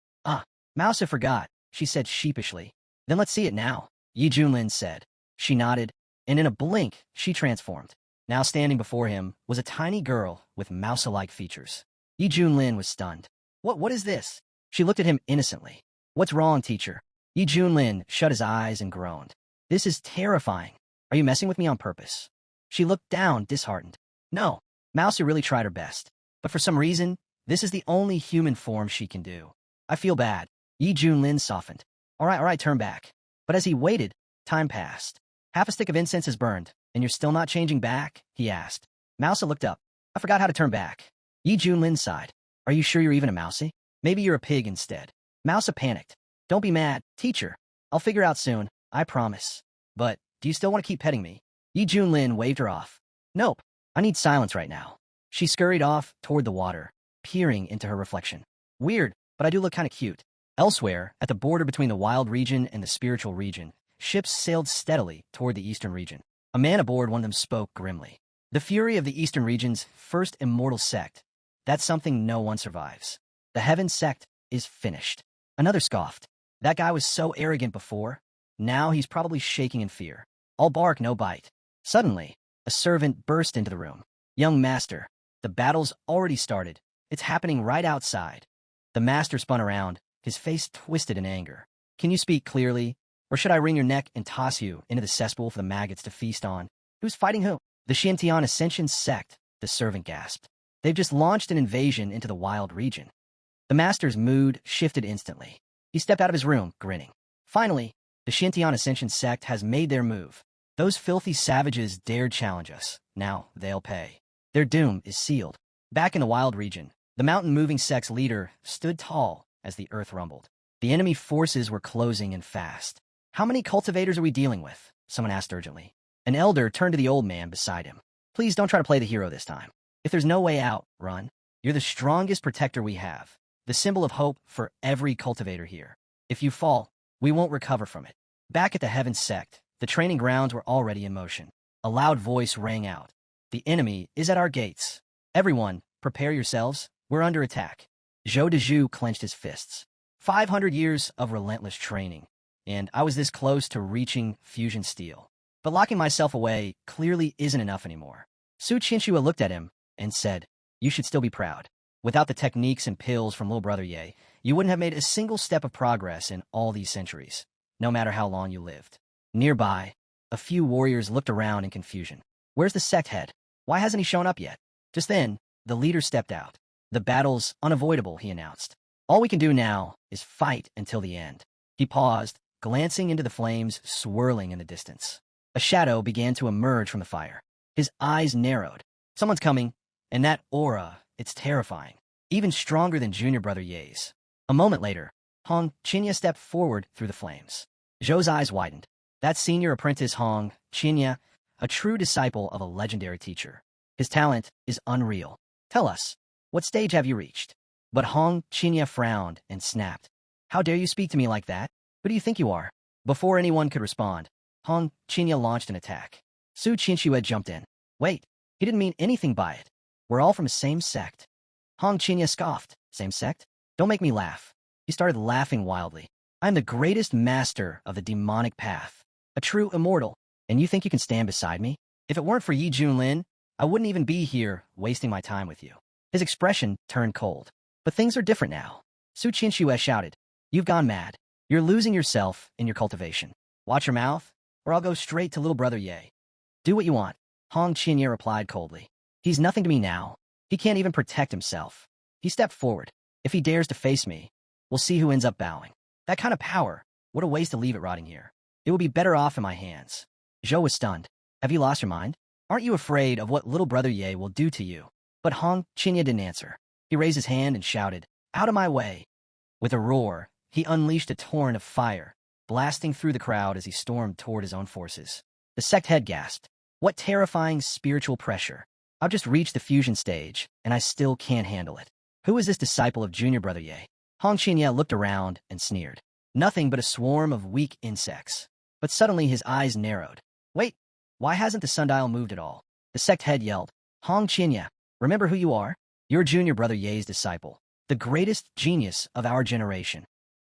Mousie forgot, she said sheepishly. Then let's see it now, Yi Junlin said. She nodded, and in a blink, she transformed. Now standing before him was a tiny girl with mouse-like features. Yi Junlin was stunned. What is this? She looked at him innocently. What's wrong, teacher? Yi Junlin shut his eyes and groaned. This is terrifying. Are you messing with me on purpose? She looked down, disheartened. No, Mousie really tried her best. But for some reason, this is the only human form she can do. I feel bad. Yi Junlin softened. All right, turn back. But as he waited, time passed. Half a stick of incense is burned, and you're still not changing back? He asked. Mousie looked up. I forgot how to turn back. Yi Junlin sighed. Are you sure you're even a Mousie? Maybe you're a pig instead. Mousie panicked. Don't be mad, teacher. I'll figure out soon, I promise. But, do you still want to keep petting me? Yi Junlin waved her off. Nope, I need silence right now. She scurried off toward the water, peering into her reflection. Weird, but I do look kind of cute. Elsewhere, at the border between the wild region and the spiritual region, ships sailed steadily toward the eastern region. A man aboard one of them spoke grimly. The fury of the eastern region's first immortal sect. That's something no one survives. The Heaven sect is finished. Another scoffed. That guy was so arrogant before. Now he's probably shaking in fear. All bark, no bite. Suddenly, a servant burst into the room. Young master, the battle's already started. It's happening right outside. The master spun around, his face twisted in anger. Can you speak clearly? Or should I wring your neck and toss you into the cesspool for the maggots to feast on? Who's fighting who? The Xintian Ascension sect, the servant gasped. They've just launched an invasion into the wild region. The master's mood shifted instantly. He stepped out of his room, grinning. Finally, the Shintian Ascension sect has made their move. Those filthy savages dared challenge us. Now they'll pay. Their doom is sealed. Back in the wild region, the mountain-moving sect's leader stood tall as the earth rumbled. The enemy forces were closing in fast. How many cultivators are we dealing with? Someone asked urgently. An elder turned to the old man beside him. Please don't try to play the hero this time. If there's no way out, run. You're the strongest protector we have. The symbol of hope for every cultivator here. If you fall, we won't recover from it. Back at the Heaven sect, the training grounds were already in motion. A loud voice rang out. The enemy is at our gates. Everyone, prepare yourselves. We're under attack. Zhou Dezhu clenched his fists. 500 years of relentless training, and I was this close to reaching fusion steel. But locking myself away clearly isn't enough anymore. Su Qinshua looked at him and said, you should still be proud. Without the techniques and pills from little brother Ye, you wouldn't have made a single step of progress in all these centuries, no matter how long you lived. Nearby, a few warriors looked around in confusion. Where's the sect head? Why hasn't he shown up yet? Just then, the leader stepped out. The battle's unavoidable, he announced. All we can do now is fight until the end. He paused, glancing into the flames swirling in the distance. A shadow began to emerge from the fire. His eyes narrowed. Someone's coming, and that aura, it's terrifying. Even stronger than junior brother Ye's. A moment later, Hong Qinya stepped forward through the flames. Zhou's eyes widened. That's senior apprentice Hong Qinya, a true disciple of a legendary teacher. His talent is unreal. Tell us, what stage have you reached? But Hong Qinya frowned and snapped. How dare you speak to me like that? Who do you think you are? Before anyone could respond, Hong Qinya launched an attack. Su Qinshua jumped in. Wait, he didn't mean anything by it. We're all from the same sect. Hong Qinya scoffed. Same sect? Don't make me laugh. He started laughing wildly. I'm the greatest master of the demonic path, a true immortal, and you think you can stand beside me? If it weren't for Yi Junlin, I wouldn't even be here wasting my time with you. His expression turned cold. But things are different now. Su Qinshua shouted. You've gone mad. You're losing yourself in your cultivation. Watch your mouth, or I'll go straight to little brother Ye. Do what you want, Hong Qinya replied coldly. He's nothing to me now. He can't even protect himself. He stepped forward. If he dares to face me, we'll see who ends up bowing. That kind of power, what a waste to leave it rotting here. It would be better off in my hands. Zhou was stunned. Have you lost your mind? Aren't you afraid of what little brother Ye will do to you? But Hong Qinya didn't answer. He raised his hand and shouted, out of my way. With a roar, he unleashed a torrent of fire, blasting through the crowd as he stormed toward his own forces. The sect head gasped. What terrifying spiritual pressure. I've just reached the fusion stage, and I still can't handle it. Who is this disciple of junior brother Ye? Hong Qinya looked around and sneered. Nothing but a swarm of weak insects. But suddenly his eyes narrowed. Wait, why hasn't the sundial moved at all? The sect head yelled. Hong Qinya, remember who you are? You're junior brother Ye's disciple, the greatest genius of our generation.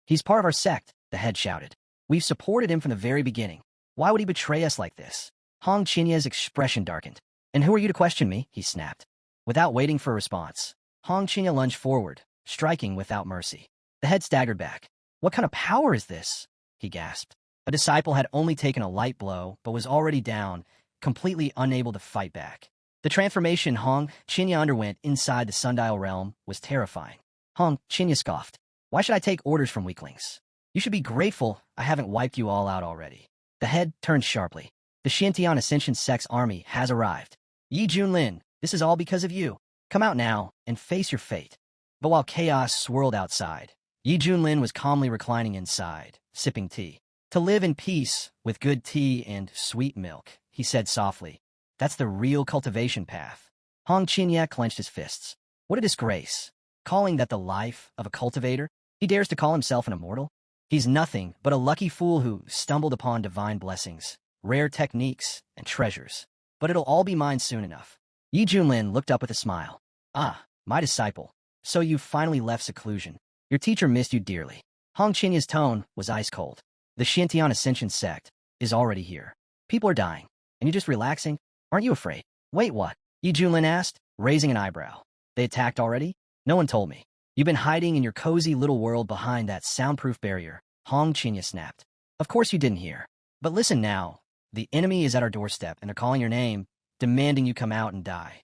He's part of our sect, the head shouted. We've supported him from the very beginning. Why would he betray us like this? Hong Qinya's expression darkened. And who are you to question me? He snapped. Without waiting for a response, Hong Qinya lunged forward, striking without mercy. The head staggered back. What kind of power is this? He gasped. A disciple had only taken a light blow, but was already down, completely unable to fight back. The transformation Hong Qinya underwent inside the sundial realm was terrifying. Hong Qinya scoffed. Why should I take orders from weaklings? You should be grateful I haven't wiped you all out already. The head turned sharply. The Shintian Ascension sect's army has arrived. Yi Junlin, this is all because of you. Come out now and face your fate. But while chaos swirled outside, Yi Junlin was calmly reclining inside, sipping tea. To live in peace with good tea and sweet milk, he said softly. That's the real cultivation path. Hong Qinya clenched his fists. What a disgrace. Calling that the life of a cultivator? He dares to call himself an immortal? He's nothing but a lucky fool who stumbled upon divine blessings, rare techniques, and treasures. But it'll all be mine soon enough. Yi Junlin looked up with a smile. Ah, my disciple. So you've finally left seclusion. Your teacher missed you dearly. Hong Qinya's tone was ice cold. The Shintian Ascension sect is already here. People are dying, and you're just relaxing? Aren't you afraid? Wait, what? Yi Junlin asked, raising an eyebrow. They attacked already? No one told me. You've been hiding in your cozy little world behind that soundproof barrier, Hong Qinya snapped. Of course you didn't hear. But listen now. The enemy is at our doorstep, and they're calling your name, demanding you come out and die.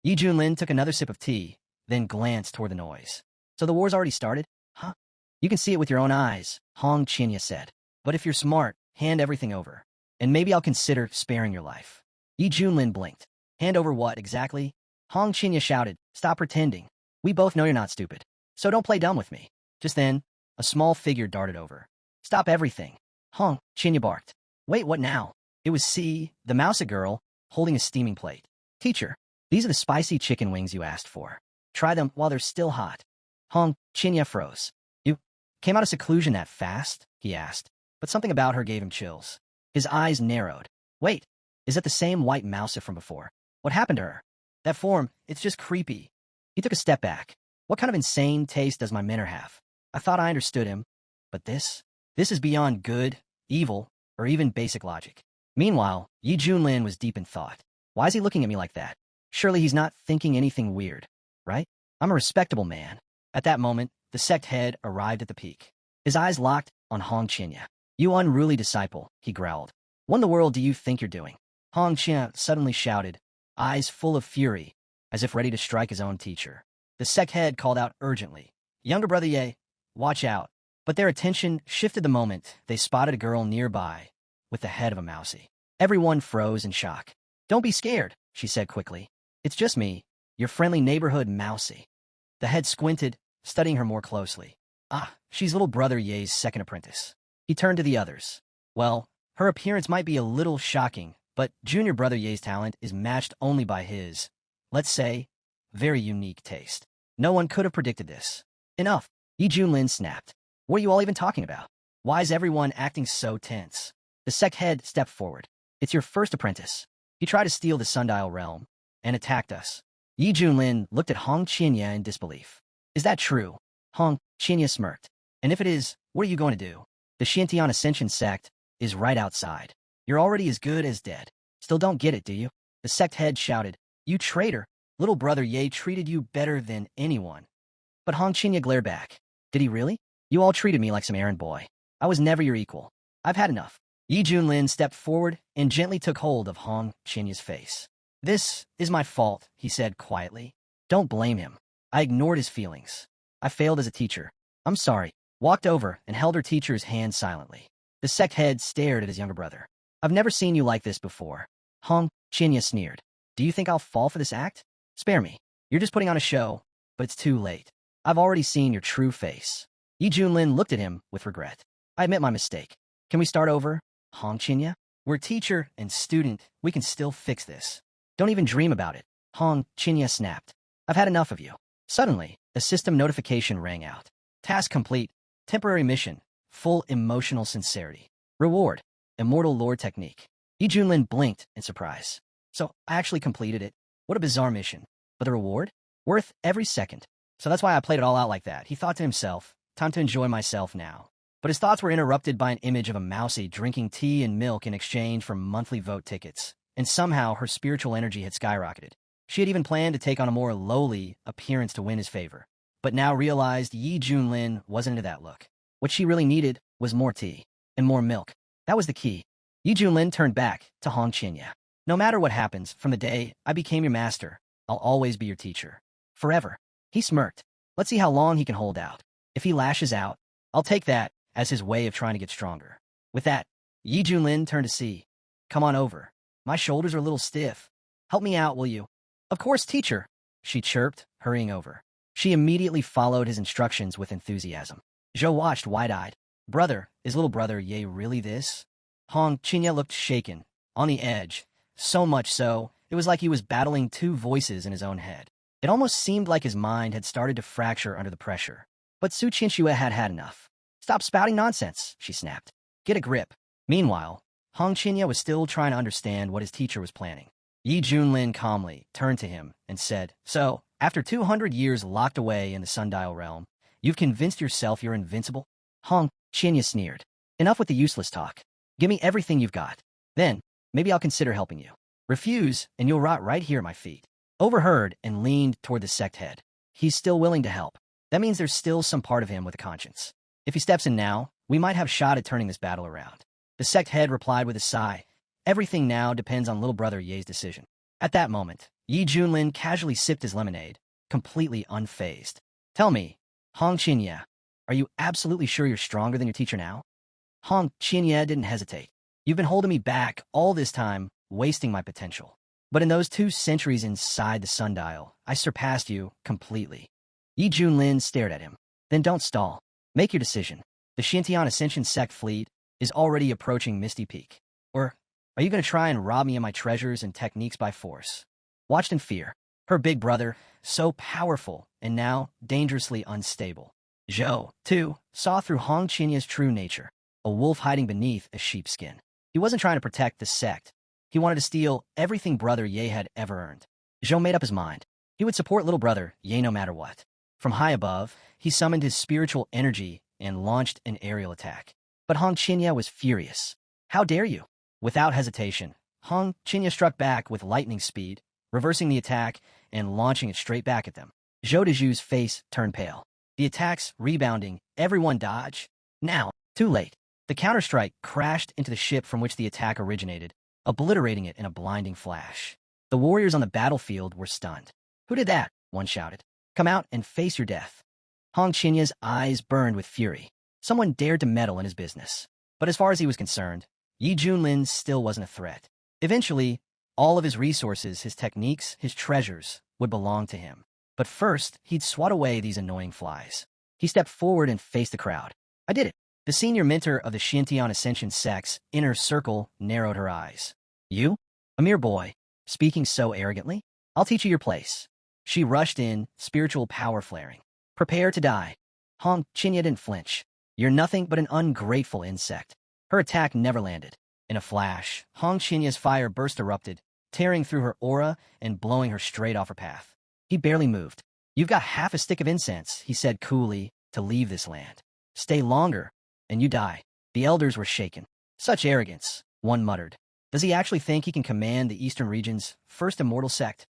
Yi Junlin took another sip of tea, then glanced toward the noise. So the war's already started? Huh? You can see it with your own eyes, Hong Qinya said. But if you're smart, hand everything over. And maybe I'll consider sparing your life. Yi Junlin blinked. Hand over what, exactly? Hong Qinya shouted, stop pretending. We both know you're not stupid. So don't play dumb with me. Just then, a small figure darted over. Stop everything. Hong Qinya barked. Wait, what now? It was C, the mousy girl, holding a steaming plate. Teacher, these are the spicy chicken wings you asked for. Try them while they're still hot. Hong Qinya froze. You came out of seclusion that fast? He asked. But something about her gave him chills. His eyes narrowed. Wait, is that the same white mouse from before? What happened to her? That form, it's just creepy. He took a step back. What kind of insane taste does my manner have? I thought I understood him. But this is beyond good, evil, or even basic logic. Meanwhile, Yi Junlin was deep in thought. Why is he looking at me like that? Surely he's not thinking anything weird, right? I'm a respectable man. At that moment, the sect head arrived at the peak. His eyes locked on Hong Qinya. You unruly disciple, he growled. What in the world do you think you're doing? Hong Qinya suddenly shouted, eyes full of fury, as if ready to strike his own teacher. The sect head called out urgently, Younger brother Ye, watch out. But their attention shifted the moment they spotted a girl nearby with the head of a mousy. Everyone froze in shock. Don't be scared, she said quickly. It's just me, your friendly neighborhood mousy. The head squinted, studying her more closely. Ah, she's little brother Ye's second apprentice. He turned to the others. Well, her appearance might be a little shocking, but junior brother Ye's talent is matched only by his, let's say, very unique taste. No one could have predicted this. Enough, Yi Junlin snapped. What are you all even talking about? Why is everyone acting so tense? The sect head stepped forward. It's your first apprentice. He tried to steal the Sundial realm and attacked us. Yi Junlin looked at Hong Qinya in disbelief. Is that true? Hong Qinya smirked. And if it is, what are you going to do? The Shintian Ascension sect is right outside. You're already as good as dead. Still don't get it, do you? The sect head shouted. You traitor! Little brother Ye treated you better than anyone. But Hong Qinya glared back. Did he really? You all treated me like some errand boy. I was never your equal. I've had enough. Yi Junlin stepped forward and gently took hold of Hong Qinya's face. This is my fault, he said quietly. Don't blame him. I ignored his feelings. I failed as a teacher. I'm sorry. Walked over and held her teacher's hand silently. The sect head stared at his younger brother. I've never seen you like this before. Hong Qinya sneered. Do you think I'll fall for this act? Spare me. You're just putting on a show, but it's too late. I've already seen your true face. Yi Junlin looked at him with regret. I admit my mistake. Can we start over? Hong Qinya? We're teacher and student. We can still fix this. Don't even dream about it. Hong Qinya snapped. I've had enough of you. Suddenly, a system notification rang out. Task complete. Temporary mission. Full emotional sincerity. Reward. Immortal lore technique. Yi Junlin blinked in surprise. So, I actually completed it. What a bizarre mission. But the reward? Worth every second. So that's why I played it all out like that. He thought to himself, time to enjoy myself now. But his thoughts were interrupted by an image of a mousy drinking tea and milk in exchange for monthly vote tickets. And somehow her spiritual energy had skyrocketed. She had even planned to take on a more lowly appearance to win his favor. But now realized Yi Junlin wasn't into that look. What she really needed was more tea and more milk. That was the key. Yi Junlin turned back to Hong Qinya. No matter what happens, from the day I became your master, I'll always be your teacher. Forever. He smirked. Let's see how long he can hold out. If he lashes out, I'll take that as his way of trying to get stronger. With that, Yi Junlin turned to C. Come on over. My shoulders are a little stiff. Help me out, will you? Of course, teacher, she chirped, hurrying over. She immediately followed his instructions with enthusiasm. Zhou watched wide-eyed. Brother, is little brother Ye really this? Hong Qinya looked shaken, on the edge. So much so, it was like he was battling two voices in his own head. It almost seemed like his mind had started to fracture under the pressure. But Su Qianxue had had enough. Stop spouting nonsense, she snapped. Get a grip. Meanwhile, Hong Qinya was still trying to understand what his teacher was planning. Yi Junlin calmly turned to him and said, So, after 200 years locked away in the Sundial realm, you've convinced yourself you're invincible? Hong Qinya sneered. Enough with the useless talk. Give me everything you've got. Then, maybe I'll consider helping you. Refuse, and you'll rot right here at my feet. Overheard and leaned toward the sect head. He's still willing to help. That means there's still some part of him with a conscience. If he steps in now, we might have a shot at turning this battle around. The sect head replied with a sigh. Everything now depends on little brother Ye's decision. At that moment, Yi Junlin casually sipped his lemonade, completely unfazed. Tell me, Hong Qianye, are you absolutely sure you're stronger than your teacher now? Hong Qianye didn't hesitate. You've been holding me back all this time, wasting my potential. But in those 2 centuries inside the sundial, I surpassed you completely. Yi Junlin stared at him. Then don't stall. Make your decision. The Xintian Ascension sect fleet is already approaching Misty Peak. Or are you going to try and rob me of my treasures and techniques by force? Watched in fear. Her big brother, so powerful and now dangerously unstable. Zhou, too, saw through Hong Qianye's true nature, a wolf hiding beneath a sheepskin. He wasn't trying to protect the sect. He wanted to steal everything Brother Ye had ever earned. Zhou made up his mind. He would support little brother Ye no matter what. From high above, he summoned his spiritual energy and launched an aerial attack. But Hong Qianye was furious. How dare you? Without hesitation, Hong Qianye struck back with lightning speed, reversing the attack and launching it straight back at them. Zhou Deju's face turned pale. The attacks rebounding, everyone dodge. Now, too late. The counterstrike crashed into the ship from which the attack originated, obliterating it in a blinding flash. The warriors on the battlefield were stunned. Who did that? One shouted. Come out and face your death. Hong Qianye's eyes burned with fury. Someone dared to meddle in his business. But as far as he was concerned, Yi Junlin still wasn't a threat. Eventually, all of his resources, his techniques, his treasures would belong to him. But first, he'd swat away these annoying flies. He stepped forward and faced the crowd. I did it. The senior mentor of the Xintian Ascension sect's inner circle narrowed her eyes. You? A mere boy, speaking so arrogantly? I'll teach you your place. She rushed in, spiritual power flaring. Prepare to die. Hong Qianye didn't flinch. You're nothing but an ungrateful insect. Her attack never landed. In a flash, Hong Qianye's fire burst erupted, tearing through her aura and blowing her straight off her path. He barely moved. You've got half a stick of incense, he said coolly, to leave this land. Stay longer, and you die. The elders were shaken. Such arrogance, one muttered. Does he actually think he can command the eastern region's first immortal sect?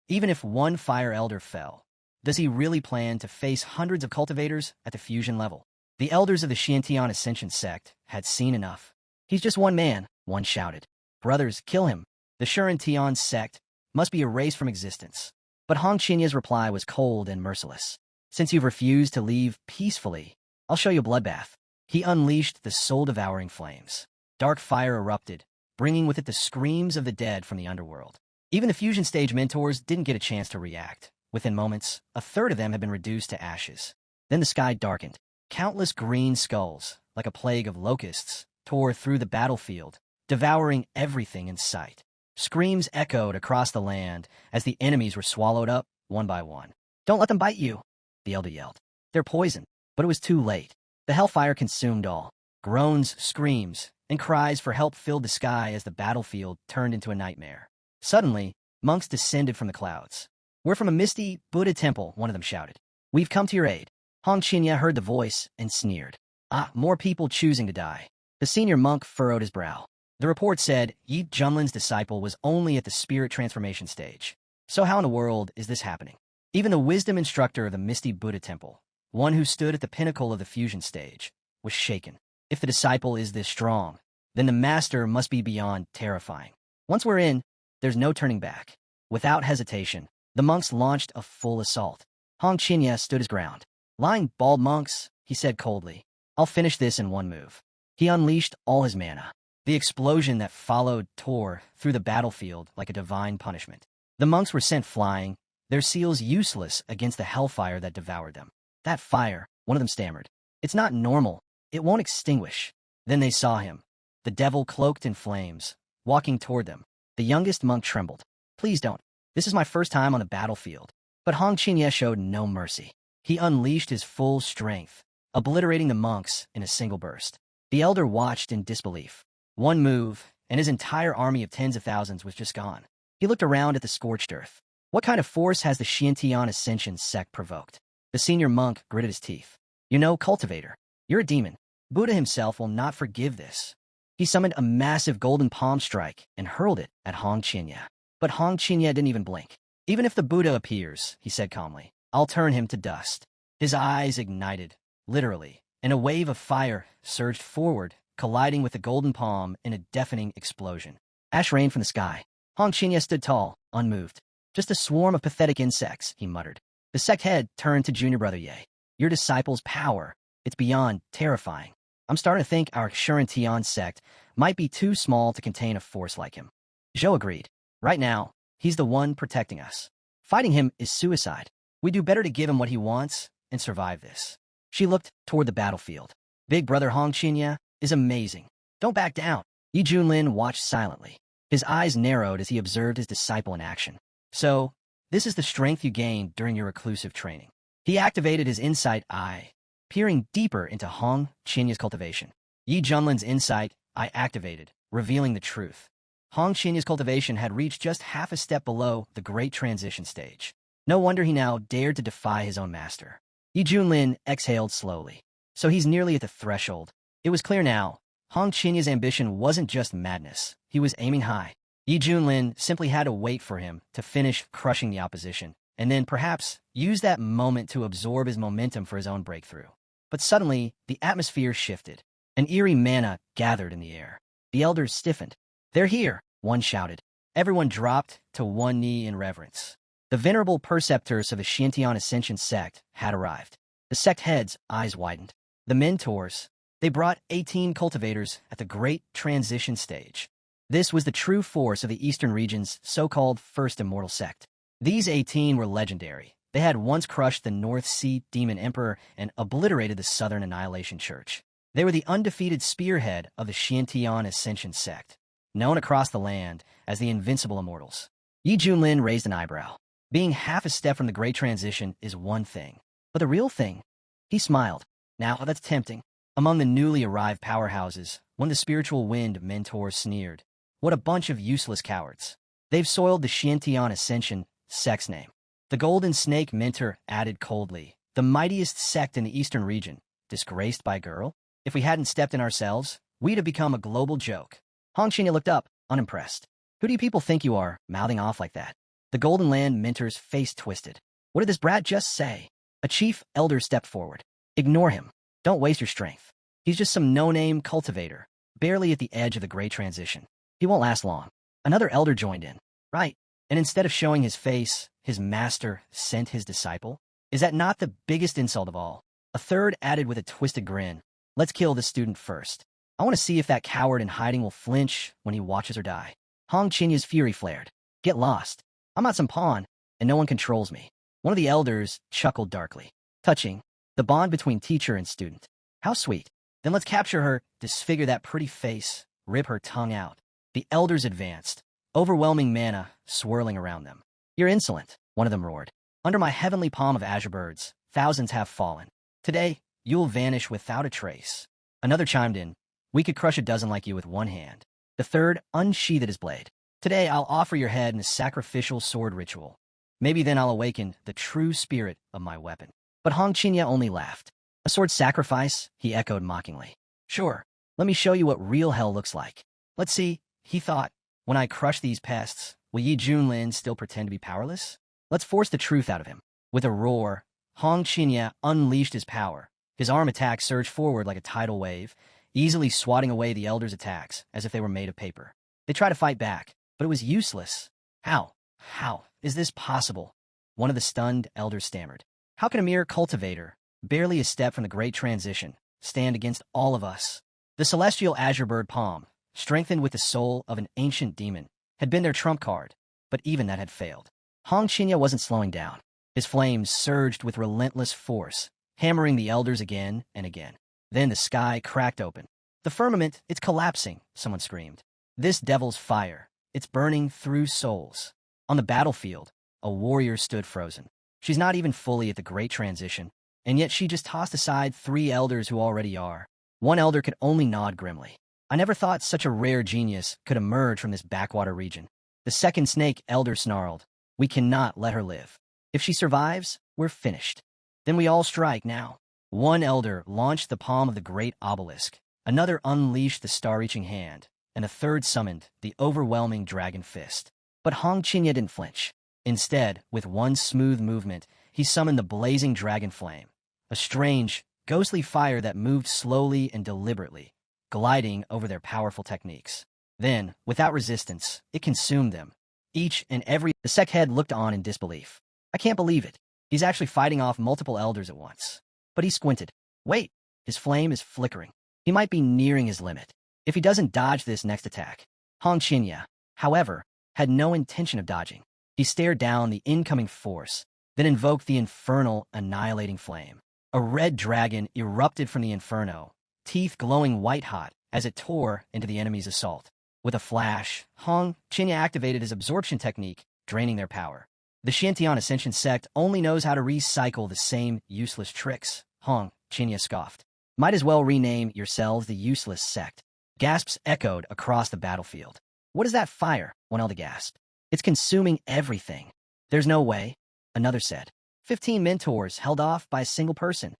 Even if one fire elder fell, does he really plan to face hundreds of cultivators at the fusion level? The elders of the Xintian Ascension sect had seen enough. He's just one man, one shouted. Brothers, kill him. The Shuren sect must be erased from existence. But Hong Qianye's reply was cold and merciless. Since you've refused to leave peacefully, I'll show you a bloodbath. He unleashed the soul-devouring flames. Dark fire erupted, bringing with it the screams of the dead from the underworld. Even the fusion stage mentors didn't get a chance to react. Within moments, a third of them had been reduced to ashes. Then the sky darkened. Countless green skulls, like a plague of locusts, tore through the battlefield, devouring everything in sight. Screams echoed across the land as the enemies were swallowed up one by one. Don't let them bite you, the elder yelled. They're poison. But it was too late. The hellfire consumed all. Groans, screams, and cries for help filled the sky as the battlefield turned into a nightmare. Suddenly, monks descended from the clouds. We're from a misty Buddha temple, one of them shouted. We've come to your aid. Hong Qianye heard the voice and sneered. Ah, more people choosing to die. The senior monk furrowed his brow. The report said Yi Junlin's disciple was only at the spirit transformation stage. So how in the world is this happening? Even the wisdom instructor of the Misty Buddha Temple, one who stood at the pinnacle of the fusion stage, was shaken. If the disciple is this strong, then the master must be beyond terrifying. Once we're in, there's no turning back. Without hesitation, the monks launched a full assault. Hong Qianye stood his ground. Lying bald monks, he said coldly. I'll finish this in one move. He unleashed all his mana. The explosion that followed tore through the battlefield like a divine punishment. The monks were sent flying, their seals useless against the hellfire that devoured them. That fire, one of them stammered. It's not normal. It won't extinguish. Then they saw him, the devil cloaked in flames, walking toward them. The youngest monk trembled. Please don't. This is my first time on the battlefield. But Hong Qianye showed no mercy. He unleashed his full strength, obliterating the monks in a single burst. The elder watched in disbelief. One move, and his entire army of tens of thousands was just gone. He looked around at the scorched earth. What kind of force has the Xintian Ascension sect provoked? The senior monk gritted his teeth. You know, cultivator, you're a demon. Buddha himself will not forgive this. He summoned a massive golden palm strike and hurled it at Hong Qianye. But Hong Qianye didn't even blink. Even if the Buddha appears, he said calmly, I'll turn him to dust. His eyes ignited, literally, and a wave of fire surged forward, colliding with the golden palm in a deafening explosion. Ash rained from the sky. Hong Qianye stood tall, unmoved. Just a swarm of pathetic insects, he muttered. The sect head turned to junior brother Ye. Your disciple's power, it's beyond terrifying. I'm starting to think our Shuren sect might be too small to contain a force like him. Zhou agreed. Right now, he's the one protecting us. Fighting him is suicide. We do better to give him what he wants and survive this. She looked toward the battlefield. Big brother Hong Qinya is amazing. Don't back down. Yi Junlin watched silently. His eyes narrowed as he observed his disciple in action. So, this is the strength you gained during your reclusive training. He activated his insight eye, peering deeper into Hong Qinya's cultivation. Yi Junlin's insight eye activated, revealing the truth. Hong Qinya's cultivation had reached just half a step below the great transition stage. No wonder he now dared to defy his own master. Yi Junlin exhaled slowly. So he's nearly at the threshold. It was clear now. Hong Qinya's ambition wasn't just madness. He was aiming high. Yi Junlin simply had to wait for him to finish crushing the opposition, and then perhaps use that moment to absorb his momentum for his own breakthrough. But suddenly, the atmosphere shifted. An eerie mana gathered in the air. The elders stiffened. They're here, one shouted. Everyone dropped to one knee in reverence. The venerable preceptors of the Xiantian Ascension sect had arrived. The sect heads' eyes widened. The mentors, they brought 18 cultivators at the great transition stage. This was the true force of the Eastern region's so-called First Immortal Sect. These 18 were legendary. They had once crushed the North Sea Demon Emperor and obliterated the Southern Annihilation Church. They were the undefeated spearhead of the Xiantian Ascension sect, known across the land as the Invincible Immortals. Yi Junlin raised an eyebrow. Being half a step from the Great Transition is one thing, but the real thing? He smiled. Now, that's tempting. Among the newly arrived powerhouses, one of the spiritual wind mentors sneered. What a bunch of useless cowards. They've soiled the Xiantian Ascension sect's name. The Golden Snake mentor added coldly. The mightiest sect in the Eastern region, disgraced by a girl? If we hadn't stepped in ourselves, we'd have become a global joke. Hong Qinya looked up, unimpressed. Who do you people think you are, mouthing off like that? The Golden Land mentor's face twisted. What did this brat just say? A chief elder stepped forward. Ignore him. Don't waste your strength. He's just some no-name cultivator, barely at the edge of the Great Transition. He won't last long. Another elder joined in. Right. And instead of showing his face, his master sent his disciple? Is that not the biggest insult of all? A third added with a twisted grin. Let's kill this student first. I want to see if that coward in hiding will flinch when he watches her die. Hong Qinya's fury flared. Get lost. I'm not some pawn, and no one controls me. One of the elders chuckled darkly. Touching. The bond between teacher and student. How sweet. Then let's capture her, disfigure that pretty face, rip her tongue out. The elders advanced, overwhelming mana swirling around them. You're insolent, one of them roared. Under my heavenly palm of azure birds, thousands have fallen. Today, you'll vanish without a trace. Another chimed in. We could crush a dozen like you with one hand. The third unsheathed his blade. Today, I'll offer your head in a sacrificial sword ritual. Maybe then I'll awaken the true spirit of my weapon. But Hong Qinya only laughed. A sword sacrifice? He echoed mockingly. Sure, let me show you what real hell looks like. Let's see. He thought, when I crush these pests, will Yi Junlin still pretend to be powerless? Let's force the truth out of him. With a roar, Hong Qinya unleashed his power. His arm attack surged forward like a tidal wave, easily swatting away the elders' attacks as if they were made of paper. They tried to fight back, but it was useless. How? How is this possible? One of the stunned elders stammered. How can a mere cultivator, barely a step from the Great Transition, stand against all of us? The celestial azure bird palm, strengthened with the soul of an ancient demon, had been their trump card, but even that had failed. Hong Qinya wasn't slowing down. His flames surged with relentless force, hammering the elders again and again. Then the sky cracked open. The firmament, it's collapsing, someone screamed. This devil's fire, it's burning through souls. On the battlefield, a warrior stood frozen. She's not even fully at the Great Transition, and yet she just tossed aside 3 elders who already are. One elder could only nod grimly. I never thought such a rare genius could emerge from this backwater region. The second snake elder snarled. We cannot let her live. If she survives, we're finished. Then we all strike now. One elder launched the palm of the great obelisk. Another unleashed the star-reaching hand, and a third summoned the overwhelming dragon fist. But Hong Qinya didn't flinch. Instead, with one smooth movement, he summoned the blazing dragon flame, a strange, ghostly fire that moved slowly and deliberately, gliding over their powerful techniques. Then, without resistance, it consumed them, each and every... The sect head looked on in disbelief. I can't believe it. He's actually fighting off multiple elders at once. But he squinted. Wait, his flame is flickering. He might be nearing his limit. If he doesn't dodge this next attack. Hong Qinya, however, had no intention of dodging. He stared down the incoming force, then invoked the infernal, annihilating flame. A red dragon erupted from the inferno, teeth glowing white-hot as it tore into the enemy's assault. With a flash, Hong Qinya activated his absorption technique, draining their power. The Shantian Ascension sect only knows how to recycle the same useless tricks, Hong Qinya scoffed. Might as well rename yourselves the Useless Sect. Gasps echoed across the battlefield. What is that fire? One elder gasped. It's consuming everything. There's no way, another said. 15 mentors held off by a single person.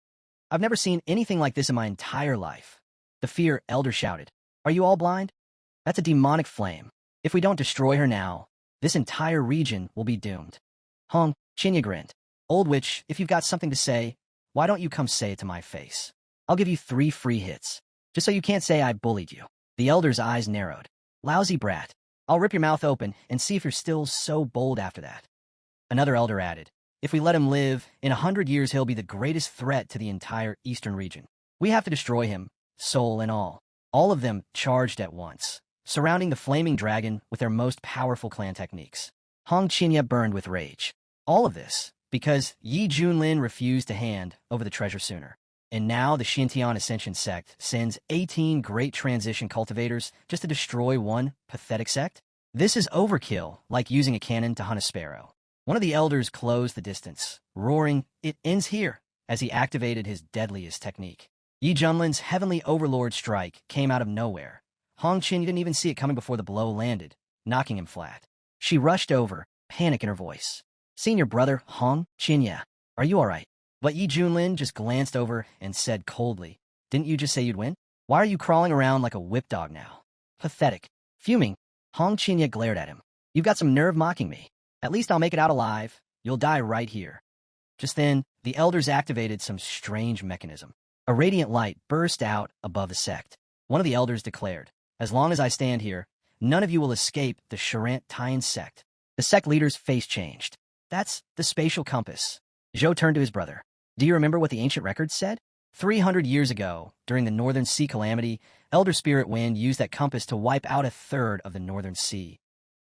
I've never seen anything like this in my entire life. The fear elder shouted. Are you all blind? That's a demonic flame. If we don't destroy her now, this entire region will be doomed. Hong Qinya grinned. Old witch, if you've got something to say, why don't you come say it to my face? I'll give you 3 free hits, just so you can't say I bullied you. The elder's eyes narrowed. Lousy brat. I'll rip your mouth open and see if you're still so bold after that. Another elder added. If we let him live, in 100 years he'll be the greatest threat to the entire eastern region. We have to destroy him, soul and all. All of them charged at once, surrounding the flaming dragon with their most powerful clan techniques. Hong Qinya burned with rage. All of this, because Yi Junlin refused to hand over the treasure sooner. And now the Shantian Ascension sect sends 18 great transition cultivators just to destroy one pathetic sect? This is overkill, like using a cannon to hunt a sparrow. One of the elders closed the distance, roaring, "It ends here," as he activated his deadliest technique. Yi Junlin's Heavenly Overlord strike came out of nowhere. Hong Qinya didn't even see it coming before the blow landed, knocking him flat. She rushed over, panic in her voice. Senior brother, Hong Qinya, are you all right? But Yi Junlin just glanced over and said coldly, Didn't you just say you'd win? Why are you crawling around like a whip dog now? Pathetic. Fuming, Hong Qinya glared at him. You've got some nerve mocking me. At least I'll make it out alive. You'll die right here. Just then, the elders activated some strange mechanism. A radiant light burst out above the sect. One of the elders declared, As long as I stand here, none of you will escape the Shantian sect. The sect leader's face changed. That's the spatial compass. Zhou turned to his brother. Do you remember what the ancient records said? 300 years ago, during the Northern Sea calamity, Elder Spirit Wind used that compass to wipe out 1/3 of the Northern Sea.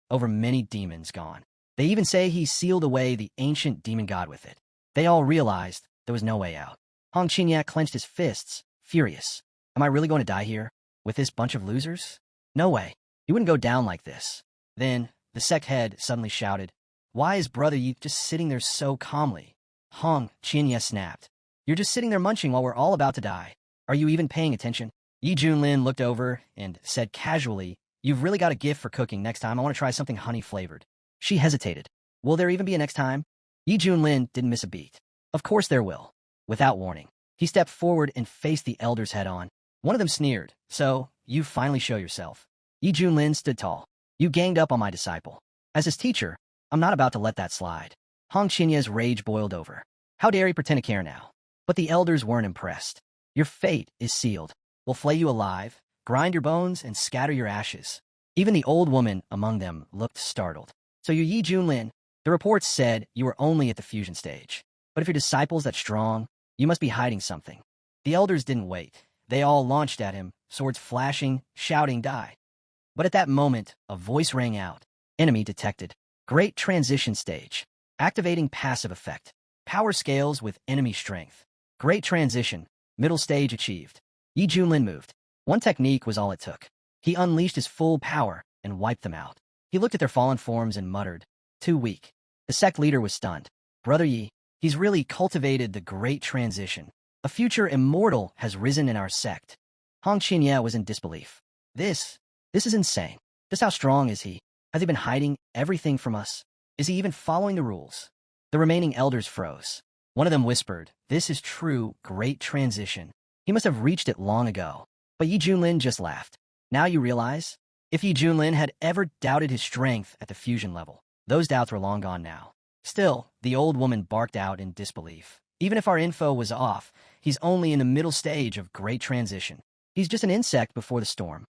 Over many demons gone. They even say he sealed away the ancient demon god with it. They all realized there was no way out. Hong Qinya clenched his fists, furious. Am I really going to die here? With this bunch of losers? No way. You wouldn't go down like this. Then, the sect head suddenly shouted, Why is Brother Yi just sitting there so calmly? Hong Qinya snapped. You're just sitting there munching while we're all about to die. Are you even paying attention? Yi Junlin looked over and said casually, You've really got a gift for cooking. Next time I want to try something honey-flavored. She hesitated. Will there even be a next time? Yi Junlin didn't miss a beat. Of course there will. Without warning, he stepped forward and faced the elders head-on. One of them sneered. So, you finally show yourself. Yi Junlin stood tall. You ganged up on my disciple. As his teacher, I'm not about to let that slide. Hong Qinya's rage boiled over. How dare he pretend to care now? But the elders weren't impressed. Your fate is sealed. We'll flay you alive, grind your bones, and scatter your ashes. Even the old woman among them looked startled. So you're Yi Junlin. The reports said you were only at the fusion stage. But if your disciple's that strong, you must be hiding something. The elders didn't wait. They all launched at him, swords flashing, shouting, Die. But at that moment, a voice rang out. Enemy detected. Great transition stage. Activating passive effect. Power scales with enemy strength. Great transition. Middle stage achieved. Yi Junlin moved. One technique was all it took. He unleashed his full power and wiped them out. He looked at their fallen forms and muttered, Too weak. The sect leader was stunned. Brother Yi, he's really cultivated the great transition. A future immortal has risen in our sect. Hong Qinya was in disbelief. This is insane. Just how strong is he? Has he been hiding everything from us? Is he even following the rules? The remaining elders froze. One of them whispered, This is true great transition. He must have reached it long ago. But Yi Junlin just laughed. Now you realize? If Yi Junlin had ever doubted his strength at the fusion level, those doubts were long gone now. Still, the old woman barked out in disbelief. Even if our info was off, he's only in the middle stage of great transition. He's just an insect before the storm.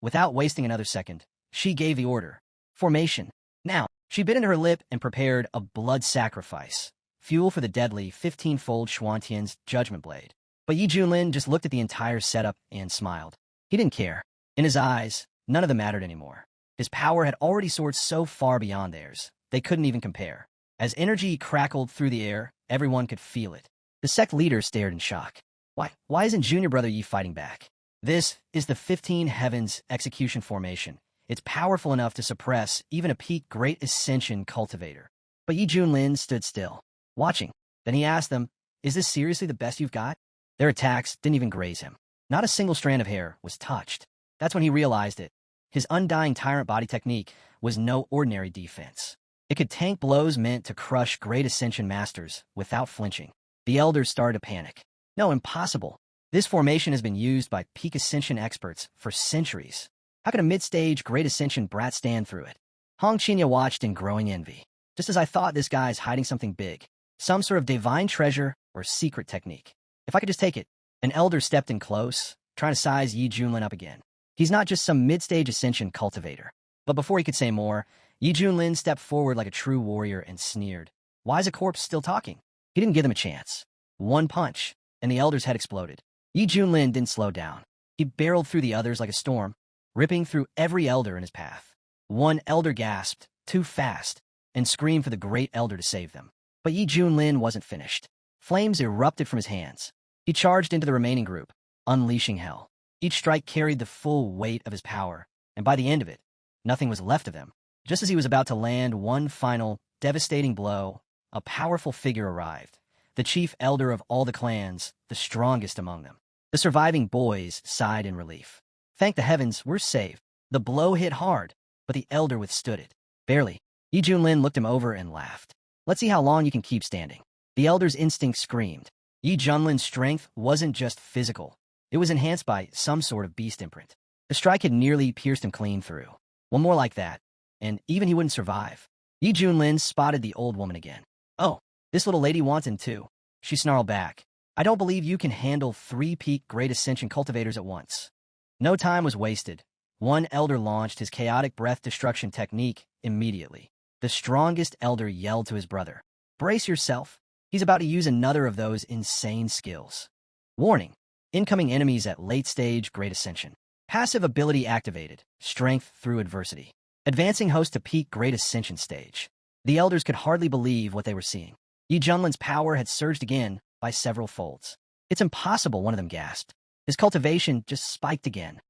Without wasting another second, she gave the order. Formation. Now. She bit into her lip and prepared a blood sacrifice, fuel for the deadly 15-fold Xuantian's judgment blade. But Yi Junlin just looked at the entire setup and smiled. He didn't care. In his eyes, none of them mattered anymore. His power had already soared so far beyond theirs, they couldn't even compare. As energy crackled through the air, everyone could feel it. The sect leader stared in shock. Why isn't junior brother Yi fighting back? This is the 15 Heavens execution formation. It's powerful enough to suppress even a peak Great Ascension cultivator. But Yi Junlin stood still, watching. Then he asked them, "Is this seriously the best you've got?" Their attacks didn't even graze him. Not a single strand of hair was touched. That's when he realized it. His undying tyrant body technique was no ordinary defense. It could tank blows meant to crush Great Ascension masters without flinching. The elders started to panic. No, impossible. This formation has been used by peak Ascension experts for centuries. How could a mid-stage Great Ascension brat stand through it? Hong Qinya watched in growing envy. Just as I thought, this guy's hiding something big. Some sort of divine treasure or secret technique. If I could just take it. An elder stepped in close, trying to size Yi Junlin up again. He's not just some mid-stage Ascension cultivator. But before he could say more, Yi Junlin stepped forward like a true warrior and sneered. Why is a corpse still talking? He didn't give them a chance. One punch, and the elder's head exploded. Yi Junlin didn't slow down. He barreled through the others like a storm, ripping through every elder in his path. One elder gasped, too fast, and screamed for the great elder to save them. But Yi Junlin wasn't finished. Flames erupted from his hands. He charged into the remaining group, unleashing hell. Each strike carried the full weight of his power, and by the end of it, nothing was left of him. Just as he was about to land one final, devastating blow, a powerful figure arrived. The chief elder of all the clans, the strongest among them. The surviving boys sighed in relief. Thank the heavens, we're saved. The blow hit hard, but the elder withstood it. Barely. Yi Junlin looked him over and laughed. Let's see how long you can keep standing. The elder's instinct screamed. Yi Junlin's strength wasn't just physical. It was enhanced by some sort of beast imprint. The strike had nearly pierced him clean through. Well, more like that. And even he wouldn't survive. Yi Junlin spotted the old woman again. Oh, this little lady wants him too. She snarled back. I don't believe you can handle 3 peak Great Ascension cultivators at once. No time was wasted. One elder launched his chaotic breath destruction technique immediately. The strongest elder yelled to his brother. Brace yourself. He's about to use another of those insane skills. Warning. Incoming enemies at late stage Great Ascension. Passive ability activated. Strength through adversity. Advancing host to peak Great Ascension stage. The elders could hardly believe what they were seeing. Yi Junlin's power had surged again by several folds. It's impossible, one of them gasped. His cultivation just spiked again.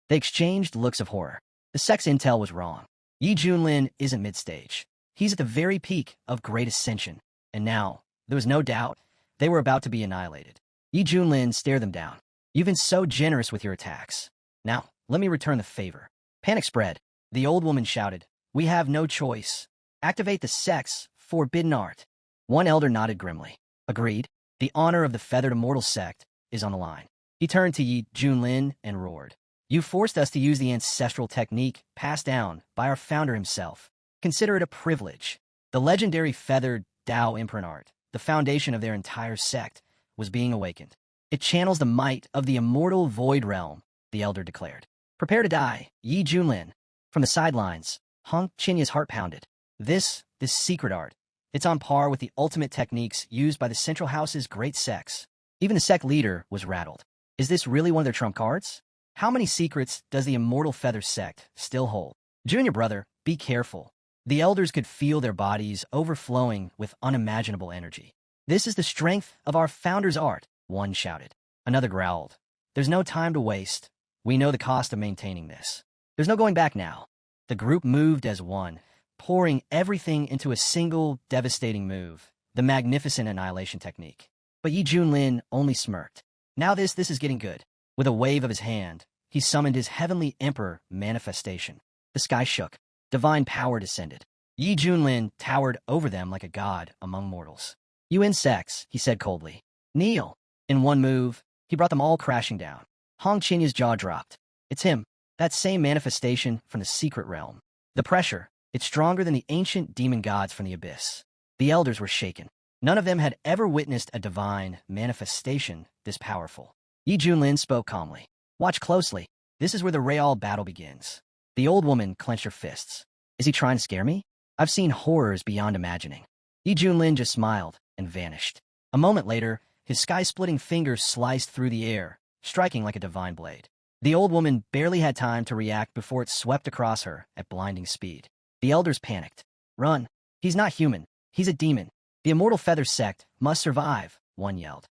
They exchanged looks of horror. The sect's intel was wrong. Yi Junlin isn't mid-stage. He's at the very peak of Great Ascension. And now, there was no doubt, they were about to be annihilated. Yi Junlin stared them down. You've been so generous with your attacks. Now, let me return the favor. Panic spread. The old woman shouted, We have no choice. Activate the sect's forbidden art. One elder nodded grimly. Agreed. The honor of the Feathered Immortal sect is on the line. He turned to Yi Junlin and roared. You forced us to use the ancestral technique passed down by our founder himself. Consider it a privilege. The legendary Feathered Tao imprint art, the foundation of their entire sect, was being awakened. It channels the might of the immortal void realm, the elder declared. Prepare to die, Yi Junlin. From the sidelines, Hong Qinya's heart pounded. This secret art, it's on par with the ultimate techniques used by the Central House's great sects. Even the sect leader was rattled. Is this really one of their trump cards? How many secrets does the Immortal Feather sect still hold? Junior brother, be careful. The elders could feel their bodies overflowing with unimaginable energy. This is the strength of our founder's art, one shouted. Another growled. There's no time to waste. We know the cost of maintaining this. There's no going back now. The group moved as one, pouring everything into a single devastating move, the magnificent annihilation technique. But Yi Junlin only smirked. Now this is getting good. With a wave of his hand, he summoned his heavenly emperor manifestation. The sky shook. Divine power descended. Yi Junlin towered over them like a god among mortals. You insects, he said coldly. Kneel. In one move, he brought them all crashing down. Hong Qinya's jaw dropped. It's him, that same manifestation from the secret realm. The pressure, it's stronger than the ancient demon gods from the abyss. The elders were shaken. None of them had ever witnessed a divine manifestation this powerful. Yi Junlin spoke calmly. Watch closely. This is where the real battle begins. The old woman clenched her fists. Is he trying to scare me? I've seen horrors beyond imagining. Yi Junlin just smiled and vanished. A moment later, his sky-splitting fingers sliced through the air, striking like a divine blade. The old woman barely had time to react before it swept across her at blinding speed. The elders panicked. Run! He's not human. He's a demon. The immortal feather sect must survive, one yelled.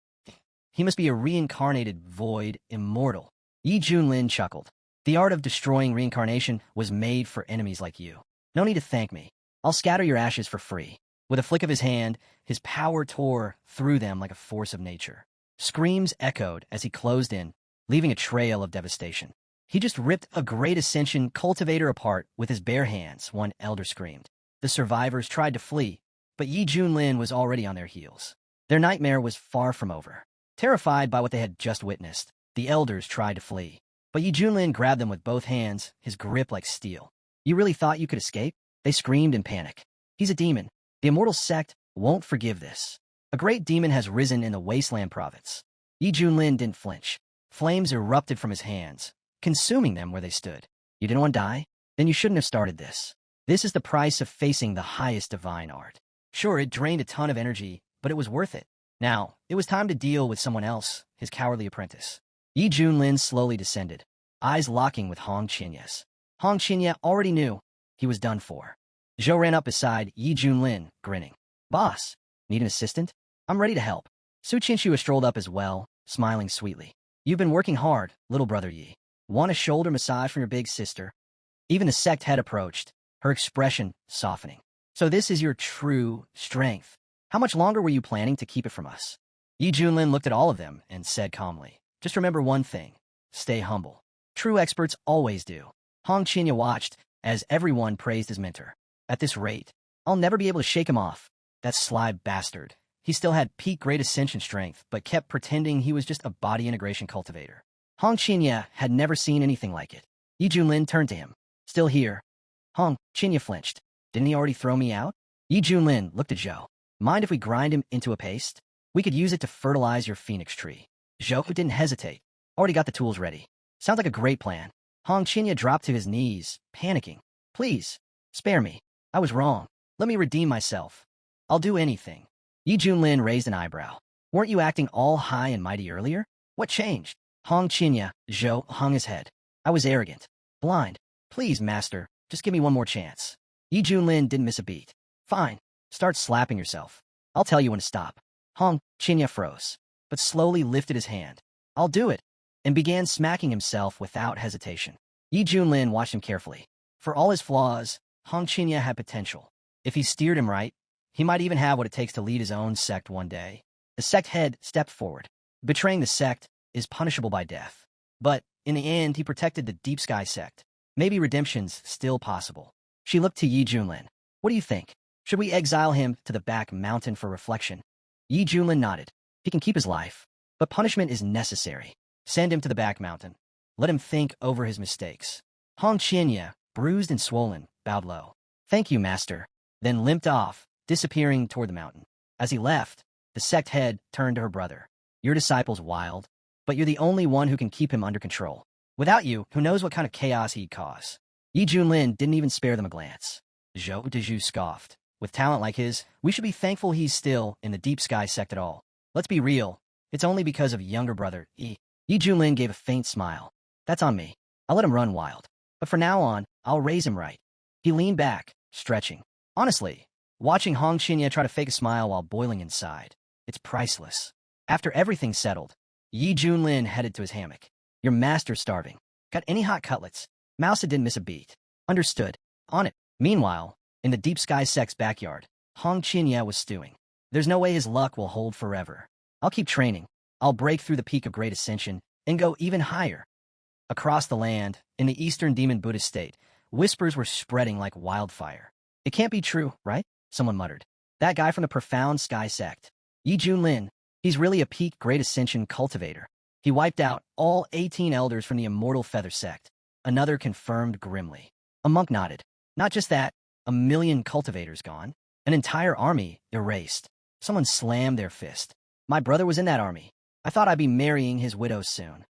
He must be a reincarnated void immortal. Yi Junlin chuckled. The art of destroying reincarnation was made for enemies like you. No need to thank me. I'll scatter your ashes for free. With a flick of his hand, his power tore through them like a force of nature. Screams echoed as he closed in, leaving a trail of devastation. He just ripped a great Ascension cultivator apart with his bare hands, one elder screamed. The survivors tried to flee, but Yi Junlin was already on their heels. Their nightmare was far from over. Terrified by what they had just witnessed, the elders tried to flee. But Yi Junlin grabbed them with both hands, his grip like steel. You really thought you could escape? They screamed in panic. He's a demon. The immortal sect won't forgive this. A great demon has risen in the Wasteland province. Yi Junlin didn't flinch. Flames erupted from his hands, consuming them where they stood. You didn't want to die? Then you shouldn't have started this. This is the price of facing the highest divine art. Sure, it drained a ton of energy, but it was worth it. Now, it was time to deal with someone else, his cowardly apprentice. Yi Junlin slowly descended, eyes locking with Hong Qianye. Hong Qianye already knew he was done for. Zhou ran up beside Yi Junlin, grinning. Boss, need an assistant? I'm ready to help. Su Qianxue strolled up as well, smiling sweetly. You've been working hard, little brother Yi. Want a shoulder massage from your big sister? Even the sect head approached, her expression softening. So this is your true strength. How much longer were you planning to keep it from us? Yi Junlin looked at all of them and said calmly, just remember one thing. Stay humble. True experts always do. Hong Qianye watched as everyone praised his mentor. At this rate, I'll never be able to shake him off. That sly bastard. He still had peak Great Ascension strength, but kept pretending he was just a body integration cultivator. Hong Qianye had never seen anything like it. Yi Junlin turned to him. Still here. Hong Qianye flinched. Didn't he already throw me out? Yi Junlin looked at Zhou. Mind if we grind him into a paste? We could use it to fertilize your phoenix tree. Zhou didn't hesitate. Already got the tools ready. Sounds like a great plan. Hong Qianye dropped to his knees, panicking. Please, spare me. I was wrong. Let me redeem myself. I'll do anything. Yi Junlin raised an eyebrow. Weren't you acting all high and mighty earlier? What changed? Hong Qianye, Zhou hung his head. I was arrogant. Blind. Please, master, just give me one more chance. Yi Junlin didn't miss a beat. Fine. Start slapping yourself. I'll tell you when to stop. Hong Qianye froze, but slowly lifted his hand. I'll do it, and began smacking himself without hesitation. Yi Junlin watched him carefully. For all his flaws, Hong Qianye had potential. If he steered him right, he might even have what it takes to lead his own sect one day. The sect head stepped forward. Betraying the sect is punishable by death. But, in the end, he protected the Deep Sky sect. Maybe redemption's still possible. She looked to Yi Junlin. What do you think? Should we exile him to the back mountain for reflection? Yi Junlin nodded. He can keep his life, but punishment is necessary. Send him to the back mountain. Let him think over his mistakes. Hong Qianye, bruised and swollen, bowed low. Thank you, master. Then limped off, disappearing toward the mountain. As he left, the sect head turned to her brother. Your disciple's wild, but you're the only one who can keep him under control. Without you, who knows what kind of chaos he'd cause. Yi Junlin didn't even spare them a glance. Zhou Dezhu scoffed. With talent like his, we should be thankful he's still in the Deep Sky sect at all. Let's be real. It's only because of younger brother, Yi. Yi Junlin gave a faint smile. That's on me. I'll let him run wild. But for now on, I'll raise him right. He leaned back, stretching. Honestly, watching Hong Qianye try to fake a smile while boiling inside, it's priceless. After everything settled, Yi Junlin headed to his hammock. Your master's starving. Got any hot cutlets? Mousa didn't miss a beat. Understood. On it. Meanwhile, in the Deep Sky sect's backyard, Hong Qianye was stewing. There's no way his luck will hold forever. I'll keep training. I'll break through the peak of Great Ascension and go even higher. Across the land, in the Eastern Demon Buddhist state, whispers were spreading like wildfire. It can't be true, right? Someone muttered. That guy from the Profound Sky sect. Yi Junlin. He's really a peak Great Ascension cultivator. He wiped out all 18 elders from the Immortal Feather sect. Another confirmed grimly. A monk nodded. Not just that, 1,000,000 cultivators gone. An entire army erased. Someone slammed their fist. My brother was in that army. I thought I'd be marrying his widow soon.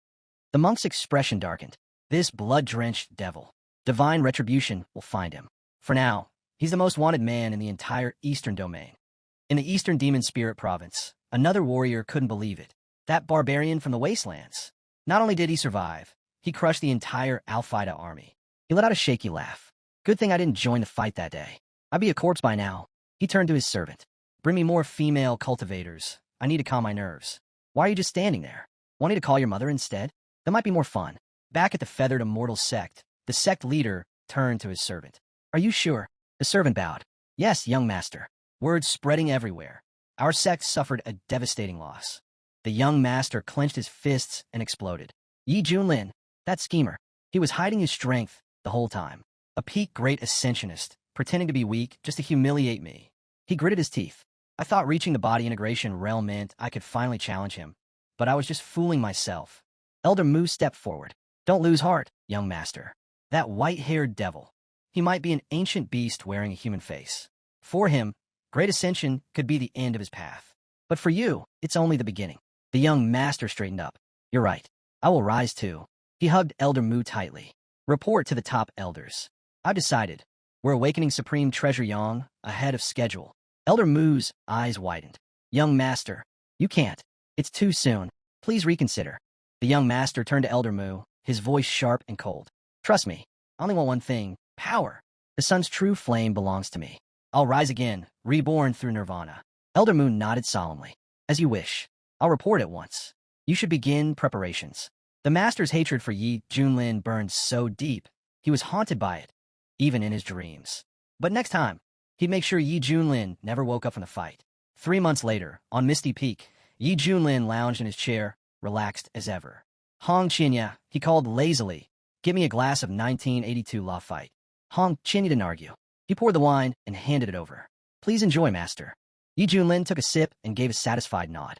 The monk's expression darkened. This blood-drenched devil. Divine retribution will find him. For now, He's the most wanted man in the entire Eastern Domain. In the Eastern Demon Spirit Province, another warrior couldn't believe it. That barbarian from the Wastelands. Not only did he survive, he crushed the entire Alphaida army. He let out a shaky laugh. Good thing I didn't join the fight that day. I'd be a corpse by now. He turned to his servant. Bring me more female cultivators. I need to calm my nerves. Why are you just standing there? Want me to call your mother instead? That might be more fun. Back at the Feathered Immortal sect, the sect leader turned to his servant. Are you sure? The servant bowed. Yes, young master. Words spreading everywhere. Our sect suffered a devastating loss. The young master clenched his fists and exploded. Yi Junlin, that schemer. He was hiding his strength the whole time. A peak great ascensionist, pretending to be weak just to humiliate me. He gritted his teeth. I thought reaching the body integration realm meant I could finally challenge him, but I was just fooling myself. Elder Mu stepped forward. Don't lose heart, young master. That white-haired devil. He might be an ancient beast wearing a human face. For him, great ascension could be the end of his path. But for you, it's only the beginning. The young master straightened up. You're right. I will rise too. He hugged Elder Mu tightly. Report to the top elders. I've decided. We're awakening Supreme Treasure Yang ahead of schedule. Elder Mu's eyes widened. Young master, you can't. It's too soon. Please reconsider. The young master turned to Elder Mu, his voice sharp and cold. Trust me, I only want one thing, power. The sun's true flame belongs to me. I'll rise again, reborn through nirvana. Elder Mu nodded solemnly. As you wish. I'll report at once. You should begin preparations. The master's hatred for Yi Junlin burned so deep, he was haunted by it, even in his dreams. But next time, he'd make sure Yi Junlin never woke up from the fight. 3 months later, on Misty Peak, Yi Junlin lounged in his chair, relaxed as ever. Hong Qinya, he called lazily, give me a glass of 1982 La Fight. Hong Qinya didn't argue. He poured the wine and handed it over. Please enjoy, master. Yi Junlin took a sip and gave a satisfied nod.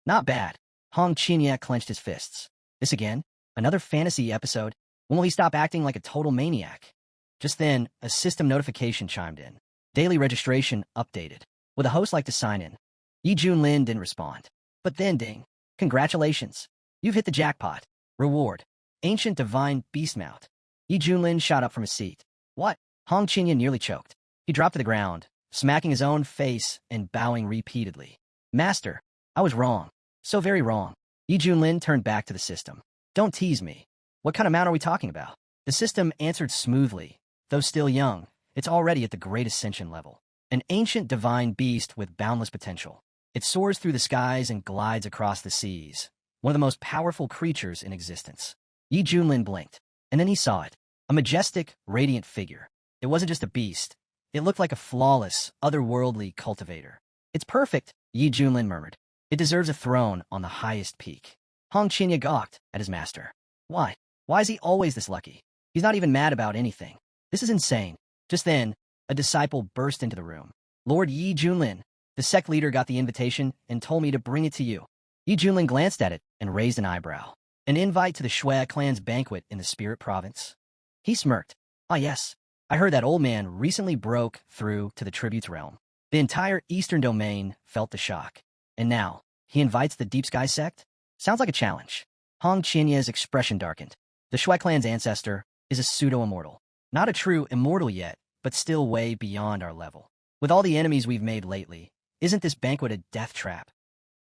Not bad. Hong Qinya clenched his fists. This again? Another fantasy episode? When will he stop acting like a total maniac? Just then, a system notification chimed in. Daily registration updated. Would the host like to sign in? Yi Junlin didn't respond. But then ding. Congratulations. You've hit the jackpot. Reward. Ancient Divine Beast Mount. Yi Junlin shot up from his seat. What? Hong Qinya nearly choked. He dropped to the ground, smacking his own face and bowing repeatedly. Master, I was wrong. So very wrong. Yi Junlin turned back to the system. Don't tease me. What kind of mount are we talking about? The system answered smoothly. Though still young, it's already at the Great Ascension level. An ancient divine beast with boundless potential. It soars through the skies and glides across the seas. One of the most powerful creatures in existence. Yi Junlin blinked, and then he saw it. A majestic, radiant figure. It wasn't just a beast. It looked like a flawless, otherworldly cultivator. It's perfect, Yi Junlin murmured. It deserves a throne on the highest peak. Hong Qinya gawked at his master. Why? Why is he always this lucky? He's not even mad about anything. This is insane. Just then, a disciple burst into the room. Lord Yi Junlin, the sect leader got the invitation and told me to bring it to you. Yi Junlin glanced at it and raised an eyebrow. An invite to the Shui clan's banquet in the Spirit Province. He smirked. Ah yes, I heard that old man recently broke through to the Tributes realm. The entire Eastern Domain felt the shock. And now, he invites the Deep Sky sect? Sounds like a challenge. Hong Qinya's expression darkened. The Shui clan's ancestor is a pseudo-immortal. Not a true immortal yet, but still way beyond our level. With all the enemies we've made lately, isn't this banquet a death trap?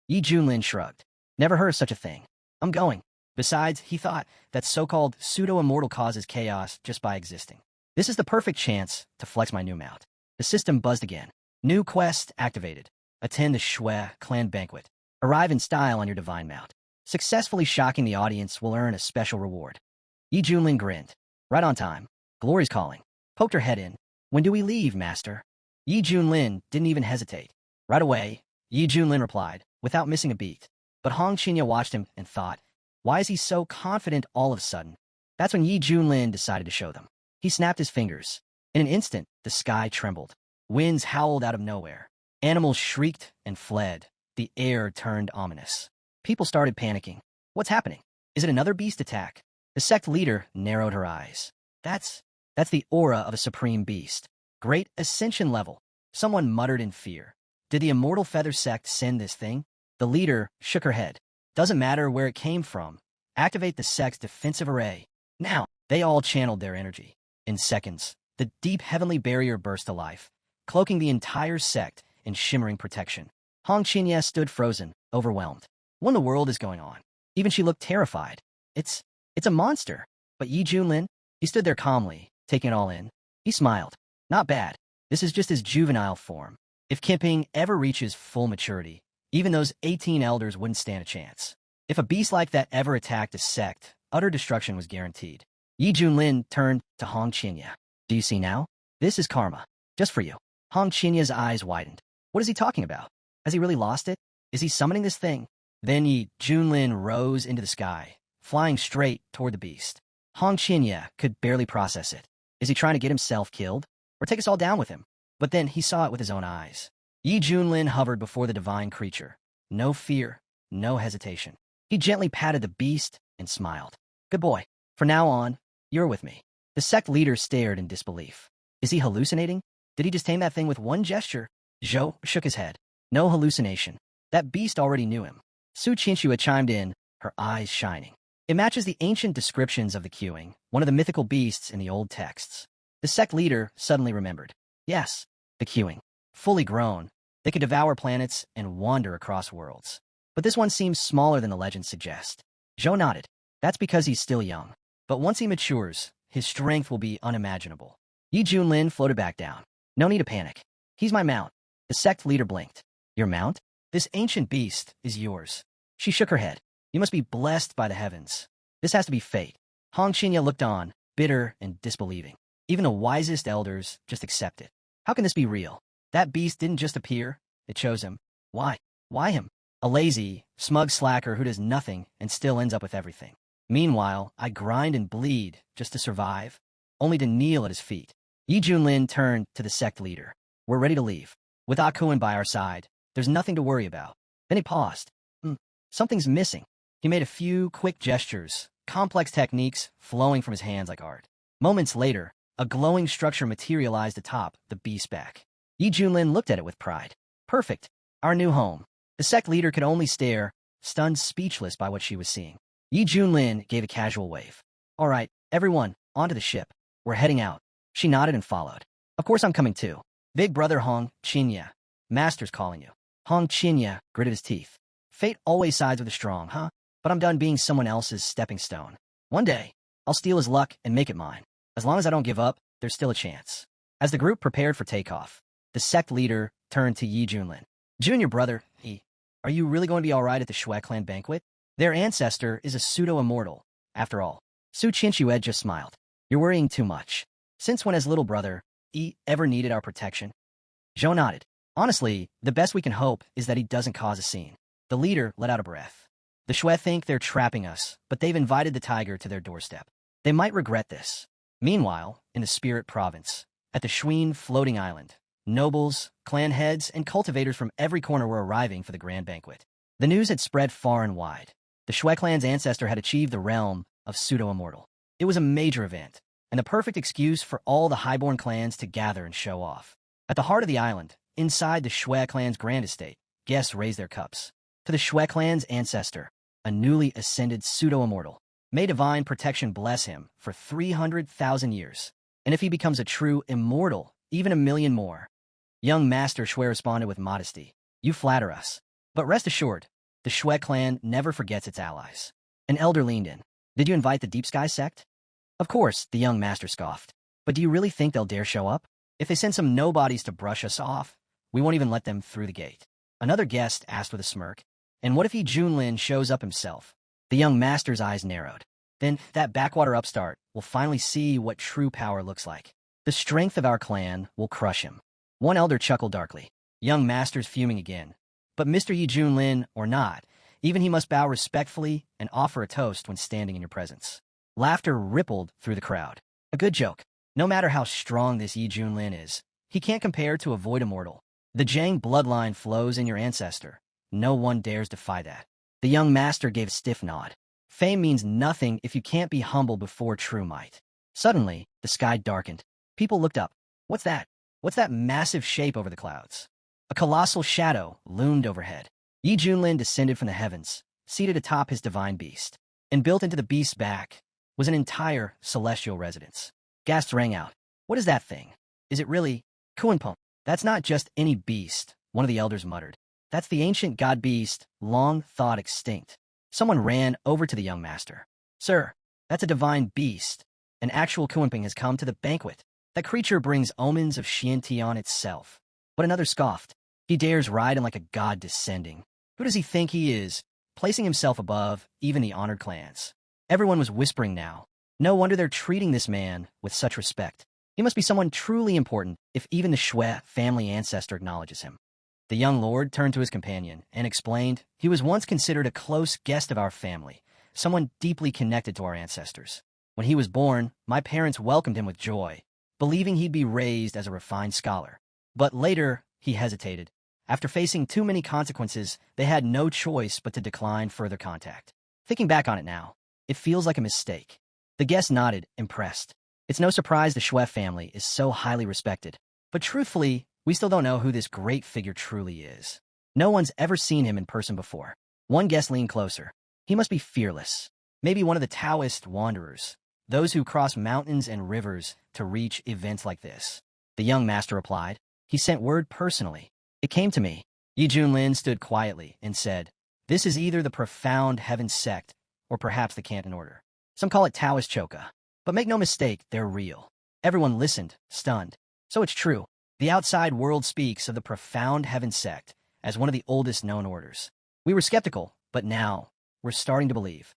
Yi Junlin shrugged. Never heard of such a thing. I'm going. Besides, he thought that so-called pseudo-immortal causes chaos just by existing. This is the perfect chance to flex my new mount. The system buzzed again. New quest activated. Attend the Shui clan banquet. Arrive in style on your divine mount. Successfully shocking the audience will earn a special reward. Yi Junlin grinned. Right on time. Glory's calling. Poked her head in. When do we leave, master? Yi Junlin didn't even hesitate. Right away, Yi Junlin replied, without missing a beat. But Hong Qinya watched him and thought, why is he so confident all of a sudden? That's when Yi Junlin decided to show them. He snapped his fingers. In an instant, the sky trembled. Winds howled out of nowhere. Animals shrieked and fled. The air turned ominous. People started panicking. What's happening? Is it another beast attack? The sect leader narrowed her eyes. That's the aura of a supreme beast. Great Ascension level. Someone muttered in fear. Did the Immortal Feather sect send this thing? The leader shook her head. Doesn't matter where it came from. Activate the sect's defensive array. Now, they all channeled their energy. In seconds, the deep heavenly barrier burst to life, cloaking the entire sect in shimmering protection. Hong Qinya stood frozen, overwhelmed. What in the world is going on? Even she looked terrified. It's a monster. But Yi Junlin, he stood there calmly, taking it all in. He smiled. Not bad. This is just his juvenile form. If Kimping ever reaches full maturity, even those 18 elders wouldn't stand a chance. If a beast like that ever attacked a sect, utter destruction was guaranteed. Yi Junlin turned to Hong Qinya. Do you see now? This is karma. Just for you. Hong Qinya's eyes widened. What is he talking about? Has he really lost it? Is he summoning this thing? Then Yi Junlin rose into the sky, flying straight toward the beast. Hong Qinya could barely process it. Is he trying to get himself killed? Or take us all down with him? But then he saw it with his own eyes. Yi Junlin hovered before the divine creature. No fear, no hesitation. He gently patted the beast and smiled. Good boy. From now on, you're with me. The sect leader stared in disbelief. Is he hallucinating? Did he just tame that thing with one gesture? Zhou shook his head. No hallucination. That beast already knew him. Su Qianxue chimed in, her eyes shining. It matches the ancient descriptions of the queuing, one of the mythical beasts in the old texts. The sect leader suddenly remembered. Yes, the queuing. Fully grown, they could devour planets and wander across worlds. But this one seems smaller than the legends suggest. Zhou nodded. That's because he's still young. But once he matures, his strength will be unimaginable. Yi Junlin floated back down. No need to panic. He's my mount. The sect leader blinked. Your mount? This ancient beast is yours. She shook her head. You must be blessed by the heavens. This has to be fate. Hong Qinya looked on, bitter and disbelieving. Even the wisest elders just accept it. How can this be real? That beast didn't just appear. It chose him. Why? Why him? A lazy, smug slacker who does nothing and still ends up with everything. Meanwhile, I grind and bleed just to survive, only to kneel at his feet. Yi Junlin turned to the sect leader. We're ready to leave. With Akuin by our side, there's nothing to worry about. Then he paused. Something's missing. He made a few quick gestures, complex techniques flowing from his hands like art. Moments later, a glowing structure materialized atop the beast's back. Yi Junlin looked at it with pride. Perfect. Our new home. The sect leader could only stare, stunned speechless by what she was seeing. Yi Junlin gave a casual wave. All right, everyone, onto the ship. We're heading out. She nodded and followed. Of course I'm coming too. Big brother Hong Qinya. Master's calling you. Hong Qinya gritted his teeth. Fate always sides with the strong, huh? But I'm done being someone else's stepping stone. One day, I'll steal his luck and make it mine. As long as I don't give up, there's still a chance. As the group prepared for takeoff, the sect leader turned to Yi Junlin. Junior brother, are you really going to be all right at the Shui clan banquet? Their ancestor is a pseudo-immortal, after all. Su Qianxue just smiled. You're worrying too much. Since when has little brother, ever needed our protection? Zhou nodded. Honestly, the best we can hope is that he doesn't cause a scene. The leader let out a breath. The Shui think they're trapping us, but they've invited the tiger to their doorstep. They might regret this. Meanwhile, in the Spirit Province, at the Shuin floating island, nobles, clan heads, and cultivators from every corner were arriving for the grand banquet. The news had spread far and wide. The Shui clan's ancestor had achieved the realm of pseudo-immortal. It was a major event, and the perfect excuse for all the highborn clans to gather and show off. At the heart of the island, inside the Shui clan's grand estate, guests raised their cups. To the Shui clan's ancestor, a newly ascended pseudo-immortal. May divine protection bless him for 300,000 years. And if he becomes a true immortal, even 1,000,000 more. Young Master Shui responded with modesty. You flatter us. But rest assured, the Shui clan never forgets its allies. An elder leaned in. Did you invite the Deep Sky sect? Of course, the young master scoffed. But do you really think they'll dare show up? If they send some nobodies to brush us off, we won't even let them through the gate. Another guest asked with a smirk. And what if Yi Junlin shows up himself? The young master's eyes narrowed. Then that backwater upstart will finally see what true power looks like. The strength of our clan will crush him. One elder chuckled darkly. Young master's fuming again. But Mr. Yi Junlin, or not, even he must bow respectfully and offer a toast when standing in your presence. Laughter rippled through the crowd. A good joke. No matter how strong this Yi Junlin is, he can't compare to a void immortal. The Zhang bloodline flows in your ancestor. No one dares defy that. The young master gave a stiff nod. Fame means nothing if you can't be humble before true might. Suddenly, the sky darkened. People looked up. What's that? What's that massive shape over the clouds? A colossal shadow loomed overhead. Yi Junlin descended from the heavens, seated atop his divine beast. And built into the beast's back was an entire celestial residence. Gasps rang out. What is that thing? Is it really Kuanpung? That's not just any beast, one of the elders muttered. That's the ancient god beast, long thought extinct. Someone ran over to the young master. Sir, that's a divine beast. An actual Kuanping has come to the banquet. That creature brings omens of Xiantian itself. But another scoffed. He dares ride him like a god descending. Who does he think he is, placing himself above even the honored clans? Everyone was whispering now. No wonder they're treating this man with such respect. He must be someone truly important if even the Shui family ancestor acknowledges him. The young lord turned to his companion and explained he was once considered a close guest of our family, someone deeply connected to our ancestors. When he was born, my parents welcomed him with joy, believing he'd be raised as a refined scholar. But later, he hesitated. After facing too many consequences, they had no choice but to decline further contact. Thinking back on it now, it feels like a mistake. The guest nodded, impressed. It's no surprise the Shui family is so highly respected. But truthfully, we still don't know who this great figure truly is. No one's ever seen him in person before. One guest leaned closer. He must be fearless. Maybe one of the Taoist wanderers. Those who cross mountains and rivers to reach events like this. The young master replied. He sent word personally. It came to me. Yi Junlin stood quietly and said, this is either the profound heaven sect or perhaps the Canton order. Some call it Taoist Choka. But make no mistake, they're real. Everyone listened, stunned. So it's true. The outside world speaks of the profound heaven sect as one of the oldest known orders. We were skeptical, but now we're starting to believe.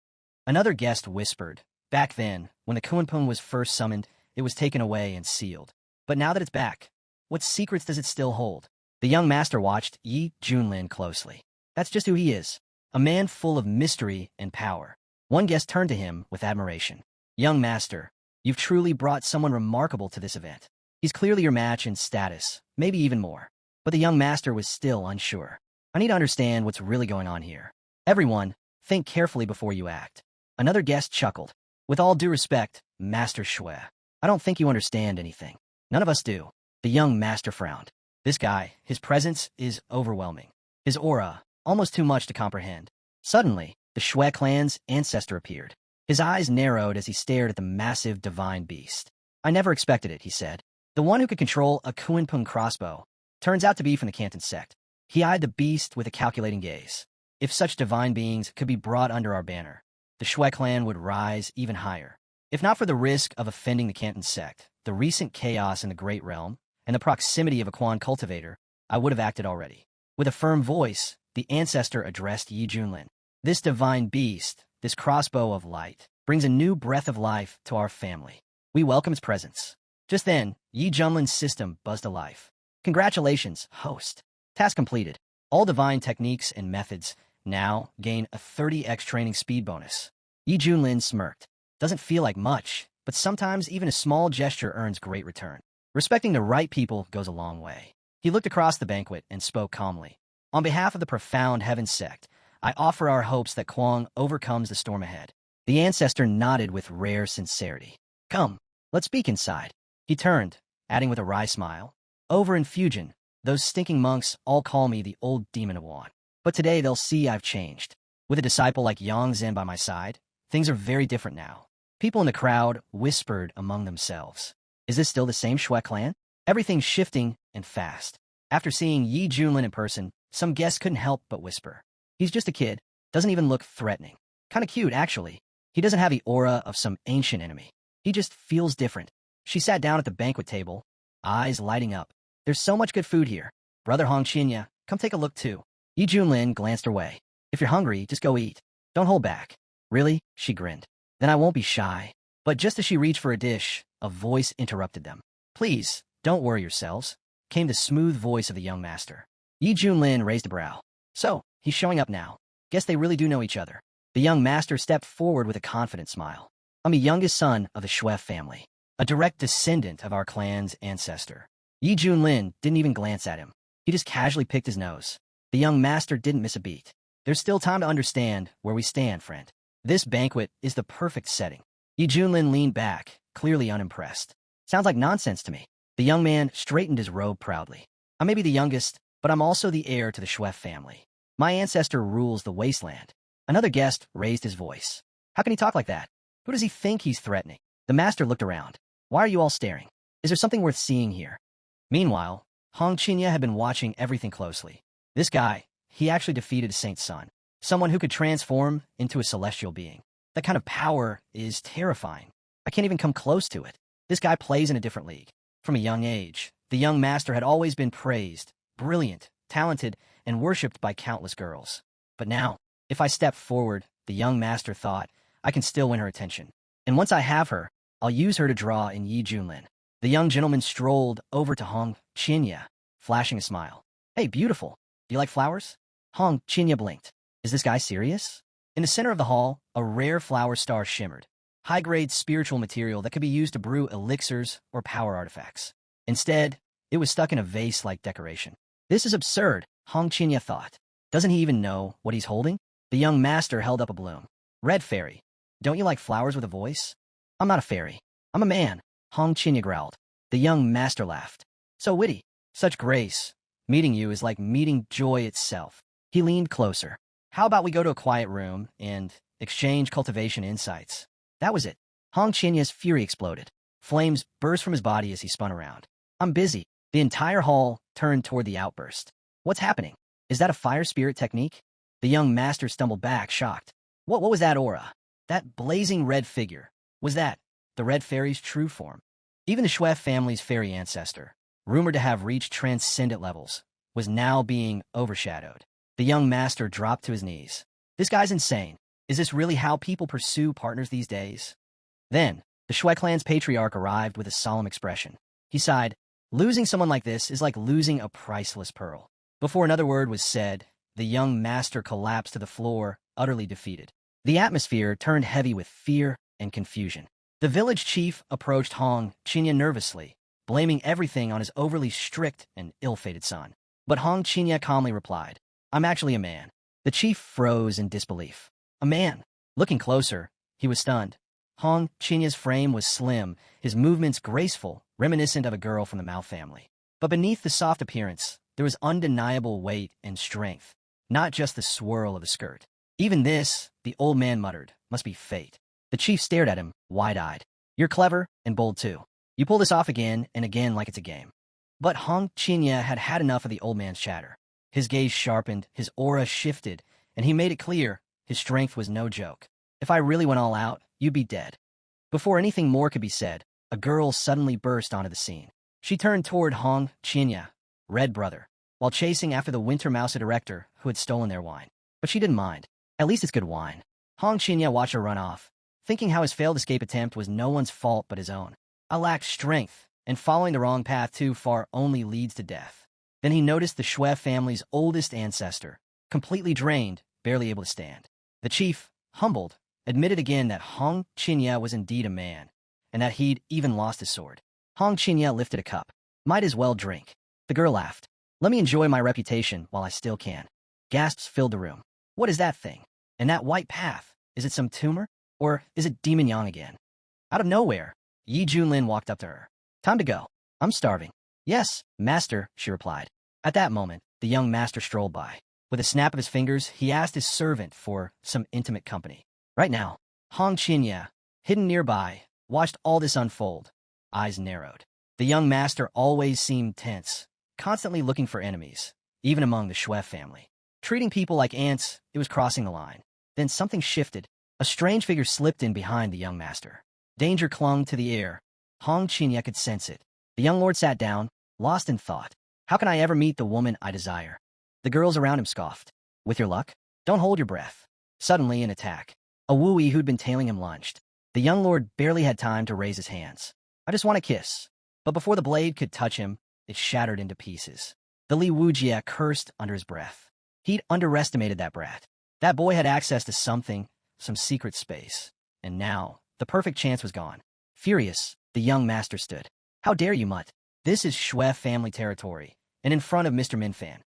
Another guest whispered. Back then, when the Kuanping was first summoned, it was taken away and sealed. But now that it's back, what secrets does it still hold? The young master watched Yi Junlin closely. That's just who he is. A man full of mystery and power. One guest turned to him with admiration. Young master, you've truly brought someone remarkable to this event. He's clearly your match in status, maybe even more. But the young master was still unsure. I need to understand what's really going on here. Everyone, think carefully before you act. Another guest chuckled. With all due respect, Master Shui, I don't think you understand anything. None of us do. The young master frowned. This guy, his presence is overwhelming. His aura, almost too much to comprehend. Suddenly, the Shui clan's ancestor appeared. His eyes narrowed as he stared at the massive divine beast. I never expected it, he said. The one who could control a Kuanping crossbow turns out to be from the Canton sect. He eyed the beast with a calculating gaze. If such divine beings could be brought under our banner, the Shui clan would rise even higher. If not for the risk of offending the Canton sect, the recent chaos in the Great Realm, and the proximity of a Quan cultivator, I would have acted already. With a firm voice, the ancestor addressed Yi Junlin. This divine beast, this crossbow of light, brings a new breath of life to our family. We welcome its presence. Just then, Yi Junlin's system buzzed to life. Congratulations, host. Task completed. All divine techniques and methods now gain a 30x training speed bonus. Yi Junlin smirked. Doesn't feel like much, but sometimes even a small gesture earns great return. Respecting the right people goes a long way. He looked across the banquet and spoke calmly. On behalf of the profound heaven sect, I offer our hopes that Kuang overcomes the storm ahead. The ancestor nodded with rare sincerity. Come, let's speak inside. He turned, adding with a wry smile. Over in Fujian, those stinking monks all call me the old demon of Wan. But today they'll see I've changed. With a disciple like Yang Zhen by my side, things are very different now. People in the crowd whispered among themselves. Is this still the same Shui clan? Everything's shifting and fast. After seeing Yi Junlin in person, some guests couldn't help but whisper. He's just a kid. Doesn't even look threatening. Kinda cute, actually. He doesn't have the aura of some ancient enemy. He just feels different. She sat down at the banquet table, eyes lighting up. There's so much good food here. Brother Hong Qinya, come take a look too. Yi Junlin glanced her way. If you're hungry, just go eat. Don't hold back. Really? She grinned. Then I won't be shy. But just as she reached for a dish, a voice interrupted them. Please, don't worry yourselves, came the smooth voice of the young master. Yi Junlin raised a brow. So, he's showing up now. Guess they really do know each other. The young master stepped forward with a confident smile. I'm the youngest son of the Shui family, a direct descendant of our clan's ancestor. Yi Junlin didn't even glance at him. He just casually picked his nose. The young master didn't miss a beat. There's still time to understand where we stand, friend. This banquet is the perfect setting. Yi Junlin leaned back, clearly unimpressed. Sounds like nonsense to me. The young man straightened his robe proudly. I may be the youngest, but I'm also the heir to the Shui family. My ancestor rules the wasteland. Another guest raised his voice. How can he talk like that? Who does he think he's threatening? The master looked around. Why are you all staring? Is there something worth seeing here? Meanwhile, Hong Qinya had been watching everything closely. This guy, he actually defeated a Saint's son, someone who could transform into a celestial being. That kind of power is terrifying. I can't even come close to it. This guy plays in a different league. From a young age, the young master had always been praised, brilliant, talented, and worshipped by countless girls. But now, if I step forward, the young master thought, I can still win her attention. And once I have her, I'll use her to draw in Yi Junlin. The young gentleman strolled over to Hong Qinya, flashing a smile. Hey, beautiful. Do you like flowers? Hong Qinya blinked. Is this guy serious? In the center of the hall, a rare flower star shimmered. High-grade spiritual material that could be used to brew elixirs or power artifacts. Instead, it was stuck in a vase-like decoration. This is absurd, Hong Qinya thought. Doesn't he even know what he's holding? The young master held up a bloom. Red fairy. Don't you like flowers with a voice? I'm not a fairy. I'm a man, Hong Qinya growled. The young master laughed. So witty. Such grace. Meeting you is like meeting joy itself. He leaned closer. How about we go to a quiet room and exchange cultivation insights? That was it. Hong Chinya's fury exploded. Flames burst from his body as he spun around. I'm busy. The entire hall turned toward the outburst. What's happening? Is that a fire spirit technique? The young master stumbled back, shocked. What was that aura? That blazing red figure? Was that the red fairy's true form? Even the Shui family's fairy ancestor, rumored to have reached transcendent levels, was now being overshadowed. The young master dropped to his knees. This guy's insane. Is this really how people pursue partners these days? Then, the Shui clan's patriarch arrived with a solemn expression. He sighed, losing someone like this is like losing a priceless pearl. Before another word was said, the young master collapsed to the floor, utterly defeated. The atmosphere turned heavy with fear and confusion. The village chief approached Hong Qinya nervously, blaming everything on his overly strict and ill-fated son. But Hong Qinya calmly replied, I'm actually a man. The chief froze in disbelief. A man. Looking closer, he was stunned. Hong Chinya's frame was slim, his movements graceful, reminiscent of a girl from the Mao family. But beneath the soft appearance, there was undeniable weight and strength, not just the swirl of the skirt. Even this, the old man muttered, must be fate. The chief stared at him, wide-eyed. You're clever and bold too. You pull this off again and again like it's a game. But Hong Qinya had had enough of the old man's chatter. His gaze sharpened, his aura shifted, and he made it clear his strength was no joke. If I really went all out, you'd be dead. Before anything more could be said, a girl suddenly burst onto the scene. She turned toward Hong Qinya, Red Brother, while chasing after the Winter Mouse director who had stolen their wine. But she didn't mind. At least it's good wine. Hong Qinya watched her run off, thinking how his failed escape attempt was no one's fault but his own. I lacked strength, and following the wrong path too far only leads to death. Then he noticed the Shui family's oldest ancestor, completely drained, barely able to stand. The chief, humbled, admitted again that Hong Qinya was indeed a man, and that he'd even lost his sword. Hong Qinya lifted a cup. Might as well drink. The girl laughed. Let me enjoy my reputation while I still can. Gasps filled the room. What is that thing? And that white path? Is it some tumor? Or is it Demon Yang again? Out of nowhere, Yi Junlin walked up to her. Time to go. I'm starving. Yes, master, she replied. At that moment, the young master strolled by. With a snap of his fingers, he asked his servant for some intimate company. Right now, Hong Qinya, hidden nearby, watched all this unfold. Eyes narrowed. The young master always seemed tense, constantly looking for enemies, even among the Shui family. Treating people like ants, it was crossing the line. Then something shifted. A strange figure slipped in behind the young master. Danger clung to the air. Hong Qinya could sense it. The young lord sat down, lost in thought. How can I ever meet the woman I desire? The girls around him scoffed. With your luck? Don't hold your breath. Suddenly, an attack. A wooey who'd been tailing him lunged. The young lord barely had time to raise his hands. I just want a kiss. But before the blade could touch him, it shattered into pieces. The Li Wujia cursed under his breath. He'd underestimated that brat. That boy had access to something, some secret space. And now, the perfect chance was gone. Furious, the young master stood. How dare you, mutt? This is Shui family territory, and in front of Mr. Minfan.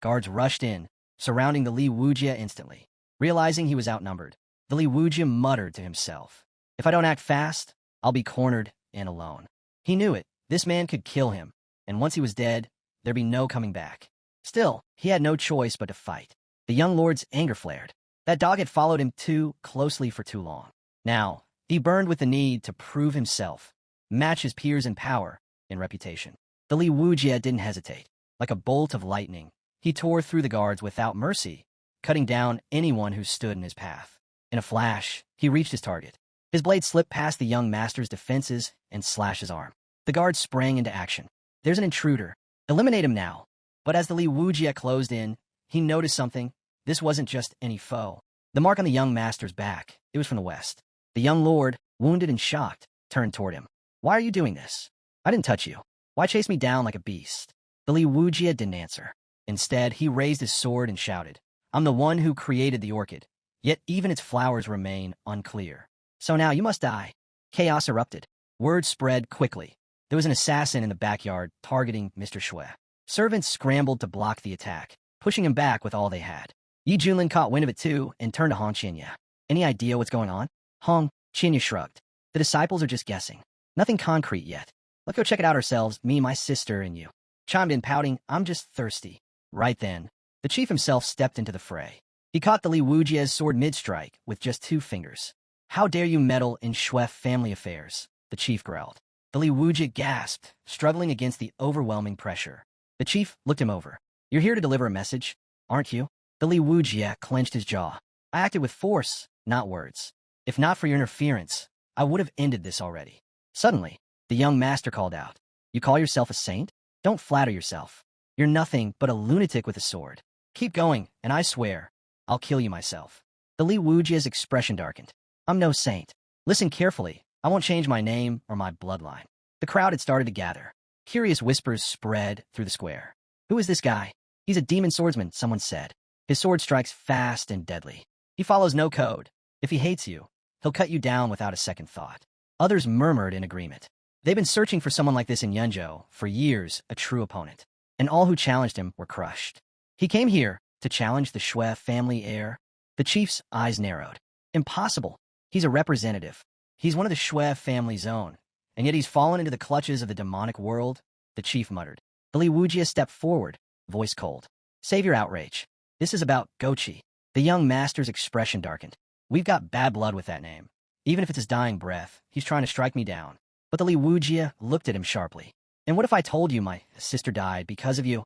Guards rushed in, surrounding the Li Wujia instantly. Realizing he was outnumbered, the Li Wujia muttered to himself. If I don't act fast, I'll be cornered and alone. He knew it. This man could kill him, and once he was dead, there'd be no coming back. Still, he had no choice but to fight. The young lord's anger flared. That dog had followed him too closely for too long. Now, he burned with the need to prove himself, match his peers in power, in reputation. The Li Wujie didn't hesitate. Like a bolt of lightning, he tore through the guards without mercy, cutting down anyone who stood in his path. In a flash, he reached his target. His blade slipped past the young master's defenses and slashed his arm. The guard sprang into action. There's an intruder. Eliminate him now. But as the Li Wujie closed in, he noticed something. This wasn't just any foe. The mark on the young master's back, it was from the west. The young lord, wounded and shocked, turned toward him. Why are you doing this? I didn't touch you. Why chase me down like a beast? The Li Wujie didn't answer. Instead, he raised his sword and shouted, I'm the one who created the orchid, yet even its flowers remain unclear. So now you must die. Chaos erupted. Word spread quickly. There was an assassin in the backyard targeting Mr. Shui. Servants scrambled to block the attack, pushing him back with all they had. Yi Junlin caught wind of it too and turned to Hong Qinya. Any idea what's going on? Hong Qinya shrugged. The disciples are just guessing. Nothing concrete yet. Let's go check it out ourselves, me, my sister, and you. Chimed in, pouting, I'm just thirsty. Right then, the chief himself stepped into the fray. He caught the Li Wujie's sword mid-strike with just 2 fingers. How dare you meddle in Shui family affairs? The chief growled. The Li Wujie gasped, struggling against the overwhelming pressure. The chief looked him over. You're here to deliver a message, aren't you? The Li Wujie clenched his jaw. I acted with force, not words. If not for your interference, I would have ended this already. Suddenly, the young master called out. You call yourself a saint? Don't flatter yourself. You're nothing but a lunatic with a sword. Keep going, and I swear, I'll kill you myself. The Li Wujie's expression darkened. I'm no saint. Listen carefully. I won't change my name or my bloodline. The crowd had started to gather. Curious whispers spread through the square. Who is this guy? He's a demon swordsman, someone said. His sword strikes fast and deadly. He follows no code. If he hates you, he'll cut you down without a second thought. Others murmured in agreement. They've been searching for someone like this in Yunzhou for years, a true opponent. And all who challenged him were crushed. He came here to challenge the Shui family heir. The chief's eyes narrowed. Impossible. He's a representative. He's one of the Shui family's own. And yet he's fallen into the clutches of the demonic world, the chief muttered. The Li Wujie stepped forward, voice cold. Save your outrage. This is about Gochi. The young master's expression darkened. We've got bad blood with that name. Even if it's his dying breath, he's trying to strike me down. But the Li Wujie looked at him sharply. And what if I told you my sister died because of you?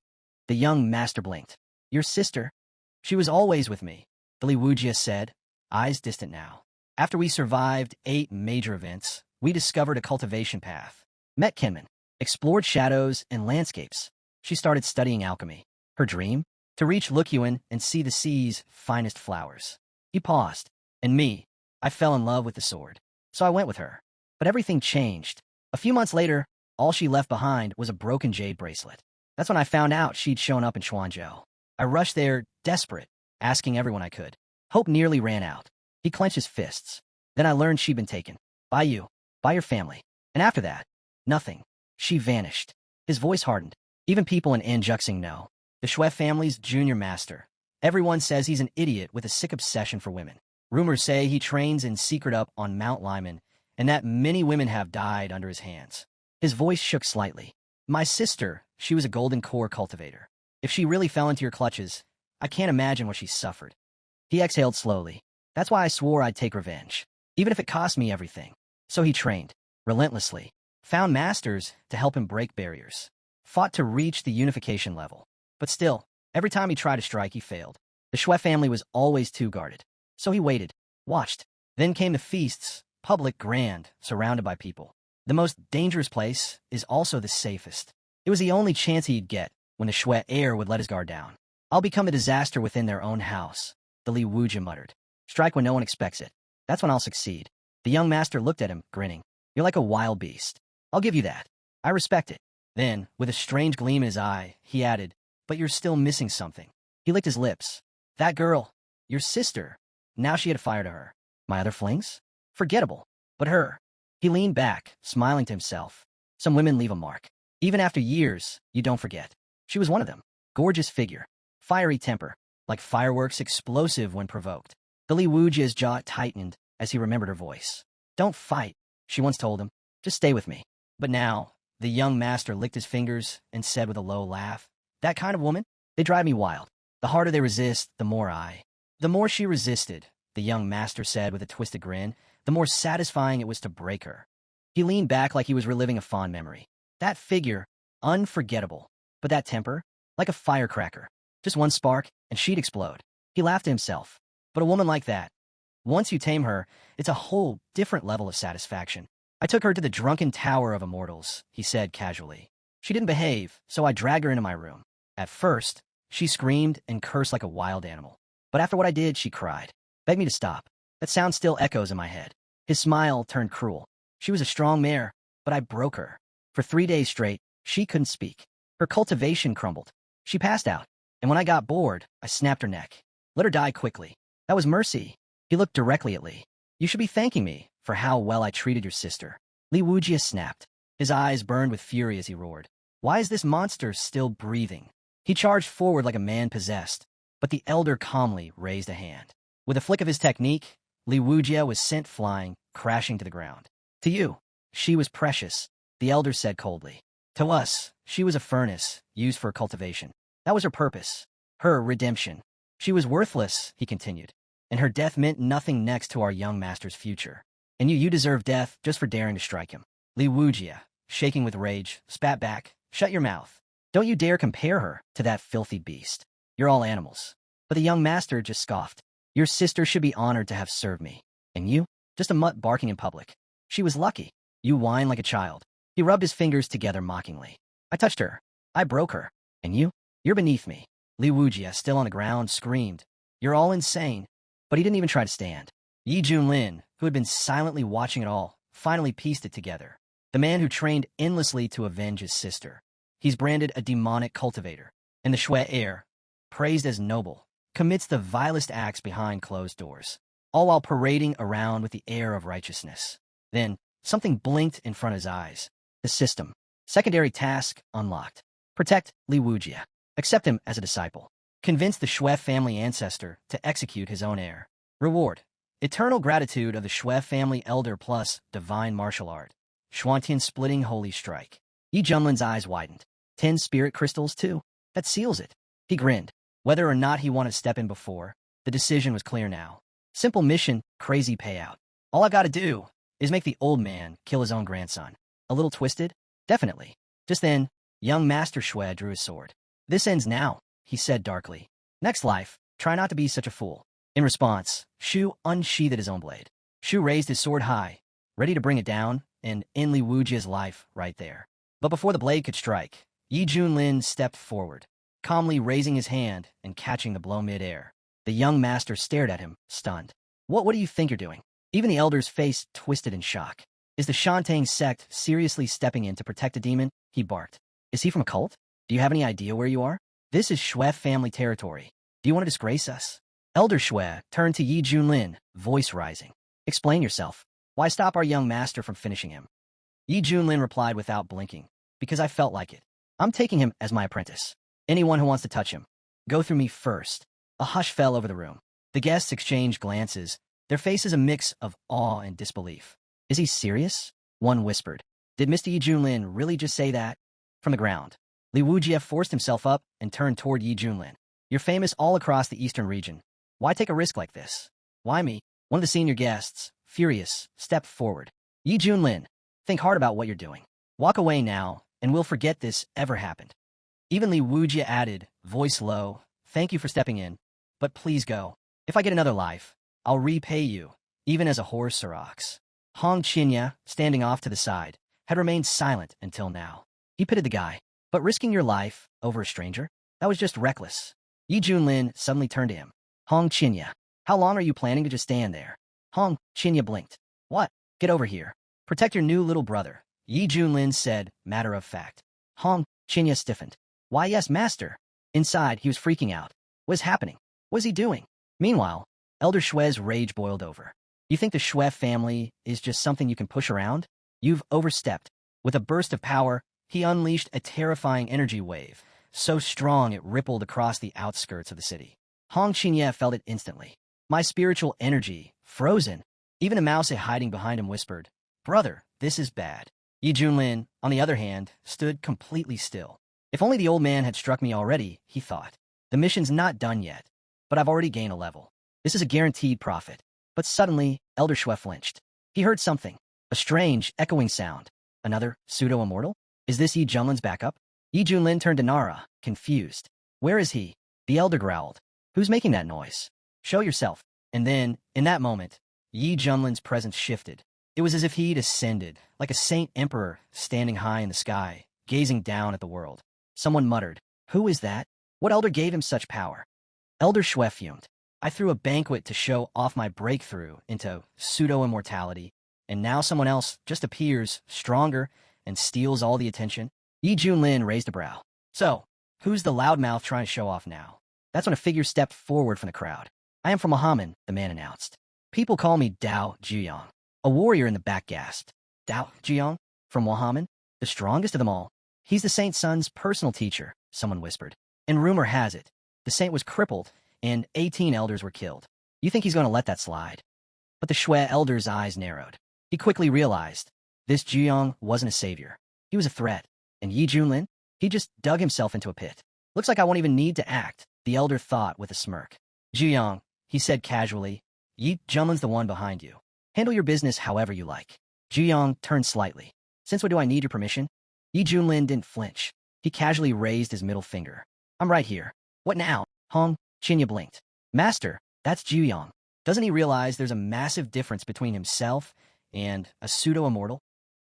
The young master blinked. Your sister? She was always with me, the Li Wujie said, eyes distant now. After we survived 8 major events, we discovered a cultivation path, met kinmen, explored shadows and landscapes. She started studying alchemy. Her dream? To reach Lukyuan and see the sea's finest flowers. He paused. And me, I fell in love with the sword. So I went with her. But everything changed. A few months later, all she left behind was a broken jade bracelet. That's when I found out she'd shown up in Chuanzhou. I rushed there, desperate, asking everyone I could. Hope nearly ran out. He clenched his fists. Then I learned she'd been taken. By you. By your family. And after that, nothing. She vanished. His voice hardened. Even people in Anjuxing know. The Shui family's junior master. Everyone says he's an idiot with a sick obsession for women. Rumors say he trains in secret up on Mount Lyman, and that many women have died under his hands. His voice shook slightly. My sister, she was a golden core cultivator. If she really fell into your clutches, I can't imagine what she suffered. He exhaled slowly. That's why I swore I'd take revenge, even if it cost me everything. So he trained, relentlessly, found masters to help him break barriers, fought to reach the unification level. But still, every time he tried to strike, he failed. The Shui family was always too guarded. So he waited, watched. Then came the feasts, public, grand, surrounded by people. The most dangerous place is also the safest. It was the only chance he'd get when the Shui heir would let his guard down. I'll become a disaster within their own house, the Li Wujie muttered. Strike when no one expects it. That's when I'll succeed. The young master looked at him, grinning. You're like a wild beast. I'll give you that. I respect it. Then, with a strange gleam in his eye, he added, but you're still missing something. He licked his lips. That girl, your sister. Now she had a fire to her. My other flings? Forgettable. But her. He leaned back, smiling to himself. Some women leave a mark. Even after years, you don't forget. She was one of them. Gorgeous figure. Fiery temper. Like fireworks, explosive when provoked. The Li Wujie's jaw tightened as he remembered her voice. Don't fight, she once told him. Just stay with me. But now, the young master licked his fingers and said with a low laugh, that kind of woman? They drive me wild. The harder they resist, the more I. The more she resisted, the young master said with a twisted grin, the more satisfying it was to break her. He leaned back like he was reliving a fond memory. That figure, unforgettable. But that temper, like a firecracker. Just one spark, and she'd explode. He laughed to himself. But a woman like that, once you tame her, it's a whole different level of satisfaction. I took her to the drunken tower of immortals, he said casually. She didn't behave, so I dragged her into my room. At first, she screamed and cursed like a wild animal. But after what I did, she cried. Begged me to stop. That sound still echoes in my head. His smile turned cruel. She was a strong mare, but I broke her. For 3 days straight, she couldn't speak. Her cultivation crumbled. She passed out. And when I got bored, I snapped her neck. Let her die quickly. That was mercy. He looked directly at Li. You should be thanking me for how well I treated your sister. Li Wujia snapped. His eyes burned with fury as he roared. Why is this monster still breathing? He charged forward like a man possessed, but the elder calmly raised a hand. With a flick of his technique, Li Wujia was sent flying, crashing to the ground. To you, she was precious, the elder said coldly. To us, she was a furnace, used for cultivation. That was her purpose, her redemption. She was worthless, he continued, and her death meant nothing next to our young master's future. And you deserve death just for daring to strike him. Li Wujia, shaking with rage, spat back. Shut your mouth. Don't you dare compare her to that filthy beast. You're all animals. But the young master just scoffed. Your sister should be honored to have served me. And you? Just a mutt barking in public. She was lucky. You whine like a child. He rubbed his fingers together mockingly. I touched her. I broke her. And you? You're beneath me. Li Wujia, still on the ground, screamed. You're all insane. But he didn't even try to stand. Yi Junlin, who had been silently watching it all, finally pieced it together. The man who trained endlessly to avenge his sister. He's branded a demonic cultivator. And the Shui heir, praised as noble, commits the vilest acts behind closed doors, all while parading around with the air of righteousness. Then, something blinked in front of his eyes. The system. Secondary task unlocked. Protect Li Wujia. Accept him as a disciple. Convince the Shui family ancestor to execute his own heir. Reward. Eternal gratitude of the Shui family elder plus divine martial art. Xuantian splitting holy strike. Yi Junlin's eyes widened. 10 spirit crystals, too? That seals it. He grinned. Whether or not he wanted to step in before, the decision was clear now. Simple mission, crazy payout. All I've got to do is make the old man kill his own grandson. A little twisted? Definitely. Just then, young Master Shui drew his sword. This ends now, he said darkly. Next life, try not to be such a fool. In response, Shu unsheathed his own blade. Shu raised his sword high, ready to bring it down, and end Li Wujia's life right there. But before the blade could strike, Yi Junlin stepped forward, calmly raising his hand and catching the blow mid-air. The young master stared at him, stunned. What do you think you're doing? Even the elder's face twisted in shock. Is the Shantang sect seriously stepping in to protect a demon? He barked. Is he from a cult? Do you have any idea where you are? This is Shui family territory. Do you want to disgrace us? Elder Shui turned to Yi Junlin, voice rising. Explain yourself. Why stop our young master from finishing him? Yi Junlin replied without blinking. Because I felt like it. I'm taking him as my apprentice. Anyone who wants to touch him, go through me first. A hush fell over the room. The guests exchanged glances, their faces a mix of awe and disbelief. Is he serious? One whispered. Did Mr. Yi Junlin really just say that? From the ground, Li Wujia forced himself up and turned toward Yi Junlin. You're famous all across the eastern region. Why take a risk like this? Why me? One of the senior guests, furious, stepped forward. Yi Junlin, think hard about what you're doing. Walk away now, and we'll forget this ever happened. Even Li Wujia added, voice low, thank you for stepping in, but please go. If I get another life, I'll repay you, even as a horse or ox. Hong Qinya, standing off to the side, had remained silent until now. He pitied the guy, but risking your life over a stranger? That was just reckless. Yi Junlin suddenly turned to him. Hong Qinya, how long are you planning to just stand there? Hong Qinya blinked. What? Get over here. Protect your new little brother, Yi Junlin said, matter of fact. Hong Qinya stiffened. Why yes, master. Inside, he was freaking out. What is happening? What is he doing? Meanwhile, Elder Shui's rage boiled over. You think the Shui family is just something you can push around? You've overstepped. With a burst of power, he unleashed a terrifying energy wave, so strong it rippled across the outskirts of the city. Hong Qinya felt it instantly. My spiritual energy, frozen. Even a mouse hiding behind him whispered, Brother, this is bad. Yi Junlin, on the other hand, stood completely still. If only the old man had struck me already, he thought. The mission's not done yet, but I've already gained a level. This is a guaranteed profit. But suddenly, Elder Shui flinched. He heard something, a strange, echoing sound. Another pseudo-immortal? Is this Yi Junlin's backup? Yi Junlin turned to Nara, confused. Where is he? The elder growled. Who's making that noise? Show yourself. And then, in that moment, Yi Junlin's presence shifted. It was as if he'd ascended, like a saint emperor standing high in the sky, gazing down at the world. Someone muttered, "Who is that? What elder gave him such power?" Elder Shui fumed. "I threw a banquet to show off my breakthrough into pseudo-immortality, and now someone else just appears, stronger, and steals all the attention." Yi Junlin raised a brow. "So, who's the loudmouth trying to show off now?" That's when a figure stepped forward from the crowd. "I am from Muhammad," the man announced. "People call me Dao Jiyang." A warrior in the back gasped. "Dao Jiyang? From Muhammad? The strongest of them all? He's the saint's son's personal teacher," someone whispered. "And rumor has it, the saint was crippled, and 18 elders were killed. You think he's going to let that slide?" But the Shui elder's eyes narrowed. He quickly realized this Jiyang wasn't a savior. He was a threat. And Yi Junlin? He just dug himself into a pit. "Looks like I won't even need to act," the elder thought with a smirk. "Jiyang," he said casually, "Yi Junlin's the one behind you. Handle your business however you like." Jiyang turned slightly. "Since when do I need your permission?" Yi Junlin didn't flinch. He casually raised his middle finger. "I'm right here." "What now?" Hong Qinya blinked. "Master, that's Jiyang. Doesn't he realize there's a massive difference between himself and a pseudo-immortal?"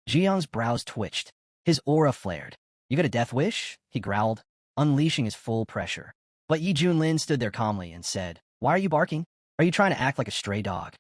Jiyang's brows twitched. His aura flared. "You got a death wish?" he growled, unleashing his full pressure. But Yi Junlin stood there calmly and said, "Why are you barking? Are you trying to act like a stray dog?"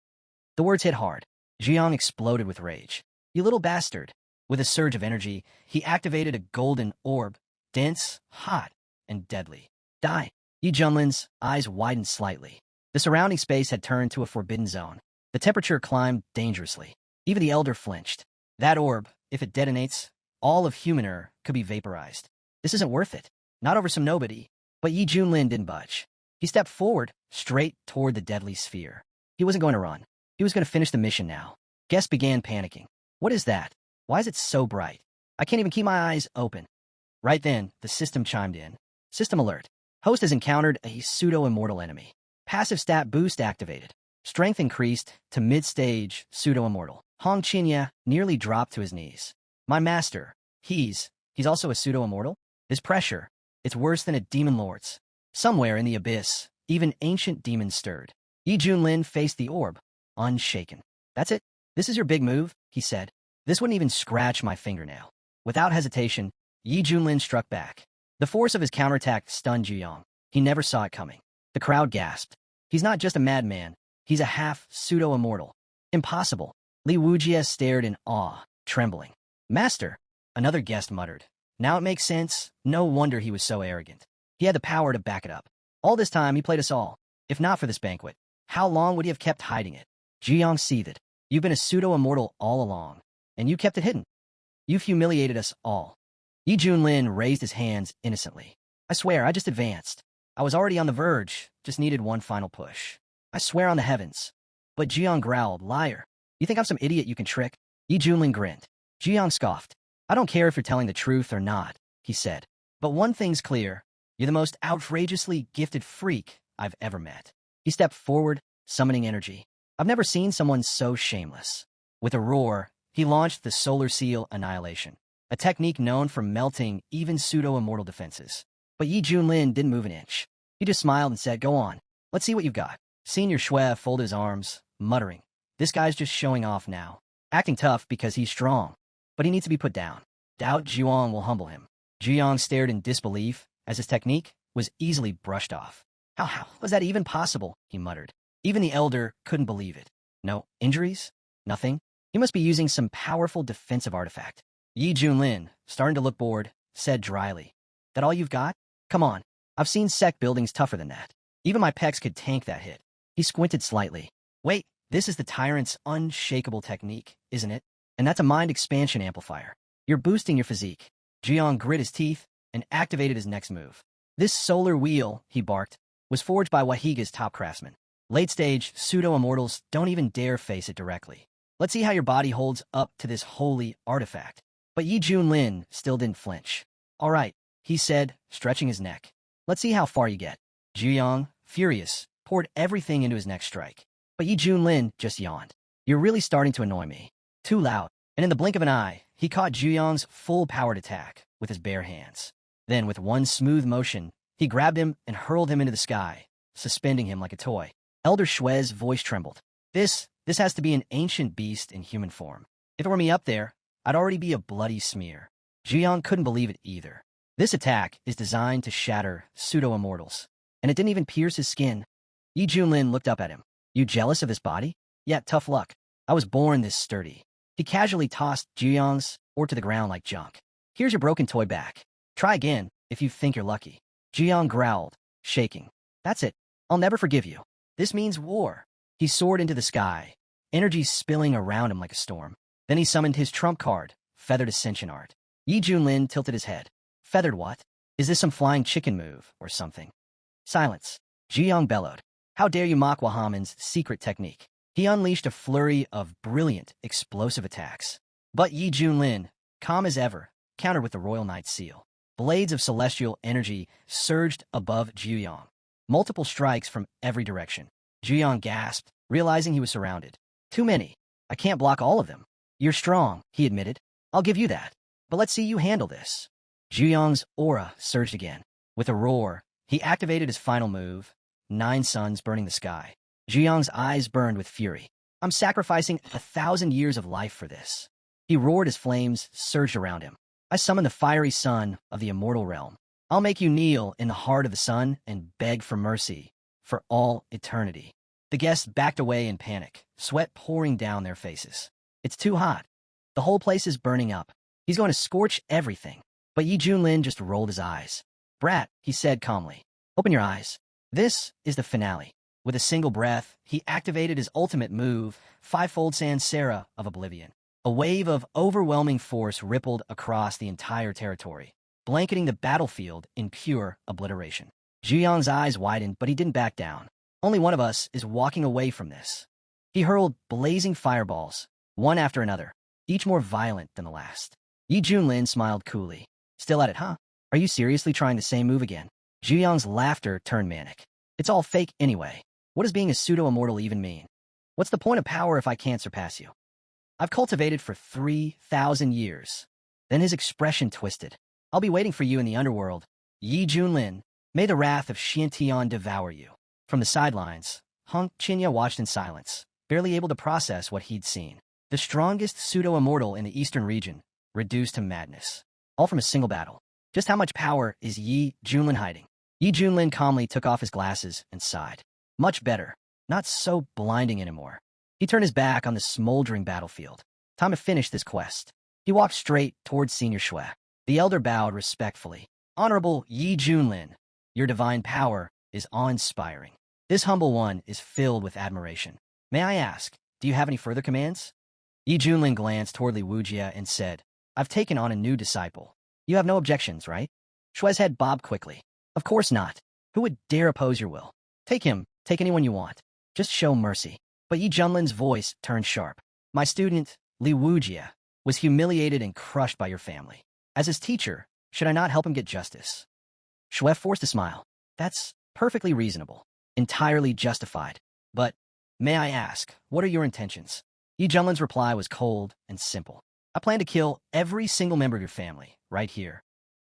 The words hit hard. Jiyang exploded with rage. "You little bastard." With a surge of energy, he activated a golden orb, dense, hot, and deadly. "Die." Yi Junlin's eyes widened slightly. The surrounding space had turned to a forbidden zone. The temperature climbed dangerously. Even the elder flinched. That orb, if it detonates, all of human could be vaporized. This isn't worth it. Not over some nobody. But Yi Junlin didn't budge. He stepped forward, straight toward the deadly sphere. He wasn't going to run. He was going to finish the mission now. Guests began panicking. "What is that? Why is it so bright? I can't even keep my eyes open." Right then, the system chimed in. "System alert. Host has encountered a pseudo-immortal enemy. Passive stat boost activated. Strength increased to mid-stage pseudo-immortal." Hong Qinya nearly dropped to his knees. "My master, he's also a pseudo-immortal? This pressure, it's worse than a demon lord's." Somewhere in the abyss, even ancient demons stirred. Yi Junlin faced the orb, unshaken. "That's it? This is your big move?" he said. "This wouldn't even scratch my fingernail." Without hesitation, Yi Junlin struck back. The force of his counterattack stunned Jiyang. He never saw it coming. The crowd gasped. "He's not just a madman. He's a half-pseudo-immortal." "Impossible." Li Wujie stared in awe, trembling. "Master," another guest muttered. "Now it makes sense. No wonder he was so arrogant. He had the power to back it up. All this time he played us all. If not for this banquet, how long would he have kept hiding it?" Jiyang seethed. "You've been a pseudo-immortal all along, and you kept it hidden. You've humiliated us all." Yi Junlin raised his hands innocently. "I swear, I just advanced. I was already on the verge, just needed one final push. I swear on the heavens." But Jiyang growled, "Liar. You think I'm some idiot you can trick?" Yi Junlin grinned. Jiyang scoffed. "I don't care if you're telling the truth or not," he said. "But one thing's clear. You're the most outrageously gifted freak I've ever met." He stepped forward, summoning energy. "I've never seen someone so shameless." With a roar, he launched the Solar Seal Annihilation, a technique known for melting even pseudo-immortal defenses. But Yi Junlin didn't move an inch. He just smiled and said, "Go on. Let's see what you've got." Senior Shui folded his arms, muttering, "This guy's just showing off now. Acting tough because he's strong. But he needs to be put down. Doubt Zhuang will humble him." Zhuang stared in disbelief as his technique was easily brushed off. How was that even possible?" he muttered. Even the elder couldn't believe it. "No injuries? Nothing? He must be using some powerful defensive artifact." Yi Junlin, starting to look bored, said dryly, "That all you've got? Come on. I've seen sect buildings tougher than that. Even my pecs could tank that hit." He squinted slightly. "Wait, this is the tyrant's unshakable technique, isn't it? And that's a mind expansion amplifier. You're boosting your physique." Jiang grit his teeth and activated his next move. "This solar wheel," he barked, "was forged by Wahiga's top craftsman. Late-stage pseudo-immortals don't even dare face it directly. Let's see how your body holds up to this holy artifact." But Yi Junlin still didn't flinch. "All right," he said, stretching his neck. "Let's see how far you get." Jiang, furious, poured everything into his next strike. But Yi Junlin just yawned. "You're really starting to annoy me. Too loud." And in the blink of an eye, he caught Zhuyang's full-powered attack with his bare hands. Then, with one smooth motion, he grabbed him and hurled him into the sky, suspending him like a toy. Elder Shue's voice trembled. This has to be an ancient beast in human form. If it were me up there, I'd already be a bloody smear. Zhuyang couldn't believe it either. This attack is designed to shatter pseudo-immortals, and it didn't even pierce his skin. Yi Junlin looked up at him. You jealous of this body? Yeah, tough luck. I was born this sturdy. He casually tossed Zhuyang's ore to the ground like junk. Here's your broken toy back. Try again if you think you're lucky. Zhuyang growled, shaking. That's it. I'll never forgive you. This means war. He soared into the sky, energy spilling around him like a storm. Then he summoned his trump card, Feathered Ascension art. Yi Junlin tilted his head. Feathered what? Is this some flying chicken move or something? Silence. Zhuyang bellowed. How dare you mock Wahaman's secret technique? He unleashed a flurry of brilliant, explosive attacks. But Yi Junlin, calm as ever, countered with the Royal Knight's seal. Blades of celestial energy surged above Zhuyang. Multiple strikes from every direction. Zhuyang gasped, realizing he was surrounded. Too many. I can't block all of them. You're strong, he admitted. I'll give you that. But let's see you handle this. Zhuyang's aura surged again. With a roar, he activated his final move, 9 suns burning the sky. Zhuyang's eyes burned with fury. I'm sacrificing 1,000 years of life for this. He roared as flames surged around him. I summon the fiery sun of the immortal realm. I'll make you kneel in the heart of the sun and beg for mercy for all eternity. The guests backed away in panic, sweat pouring down their faces. It's too hot. The whole place is burning up. He's going to scorch everything. But Yi Junlin just rolled his eyes. Brat, he said calmly. Open your eyes. This is the finale. With a single breath, he activated his ultimate move, Fivefold Sansera of Oblivion. A wave of overwhelming force rippled across the entire territory, blanketing the battlefield in pure obliteration. Zhuyang's eyes widened, but he didn't back down. Only one of us is walking away from this. He hurled blazing fireballs, one after another, each more violent than the last. Yi Junlin smiled coolly. Still at it, huh? Are you seriously trying the same move again? Zhuyang's laughter turned manic. It's all fake anyway. What does being a pseudo-immortal even mean? What's the point of power if I can't surpass you? I've cultivated for 3,000 years. Then his expression twisted. I'll be waiting for you in the underworld. Yi Junlin, may the wrath of Xiantian devour you. From the sidelines, Hong Qinya watched in silence, barely able to process what he'd seen. The strongest pseudo-immortal in the eastern region, reduced to madness. All from a single battle. Just how much power is Yi Junlin hiding? Yi Junlin calmly took off his glasses and sighed. Much better. Not so blinding anymore. He turned his back on the smoldering battlefield. Time to finish this quest. He walked straight towards Senior Shui. The elder bowed respectfully. Honorable Yi Junlin, your divine power is awe-inspiring. This humble one is filled with admiration. May I ask, do you have any further commands? Yi Junlin glanced toward Li Wujia and said, I've taken on a new disciple. You have no objections, right? Shui's head bobbed quickly. Of course not. Who would dare oppose your will? Take him, take anyone you want. Just show mercy. But Yi Junlin's voice turned sharp. My student, Li Wujia, was humiliated and crushed by your family. As his teacher, should I not help him get justice? Shui forced a smile. That's perfectly reasonable. Entirely justified. But, may I ask, what are your intentions? Yi Junlin's reply was cold and simple. I plan to kill every single member of your family, right here.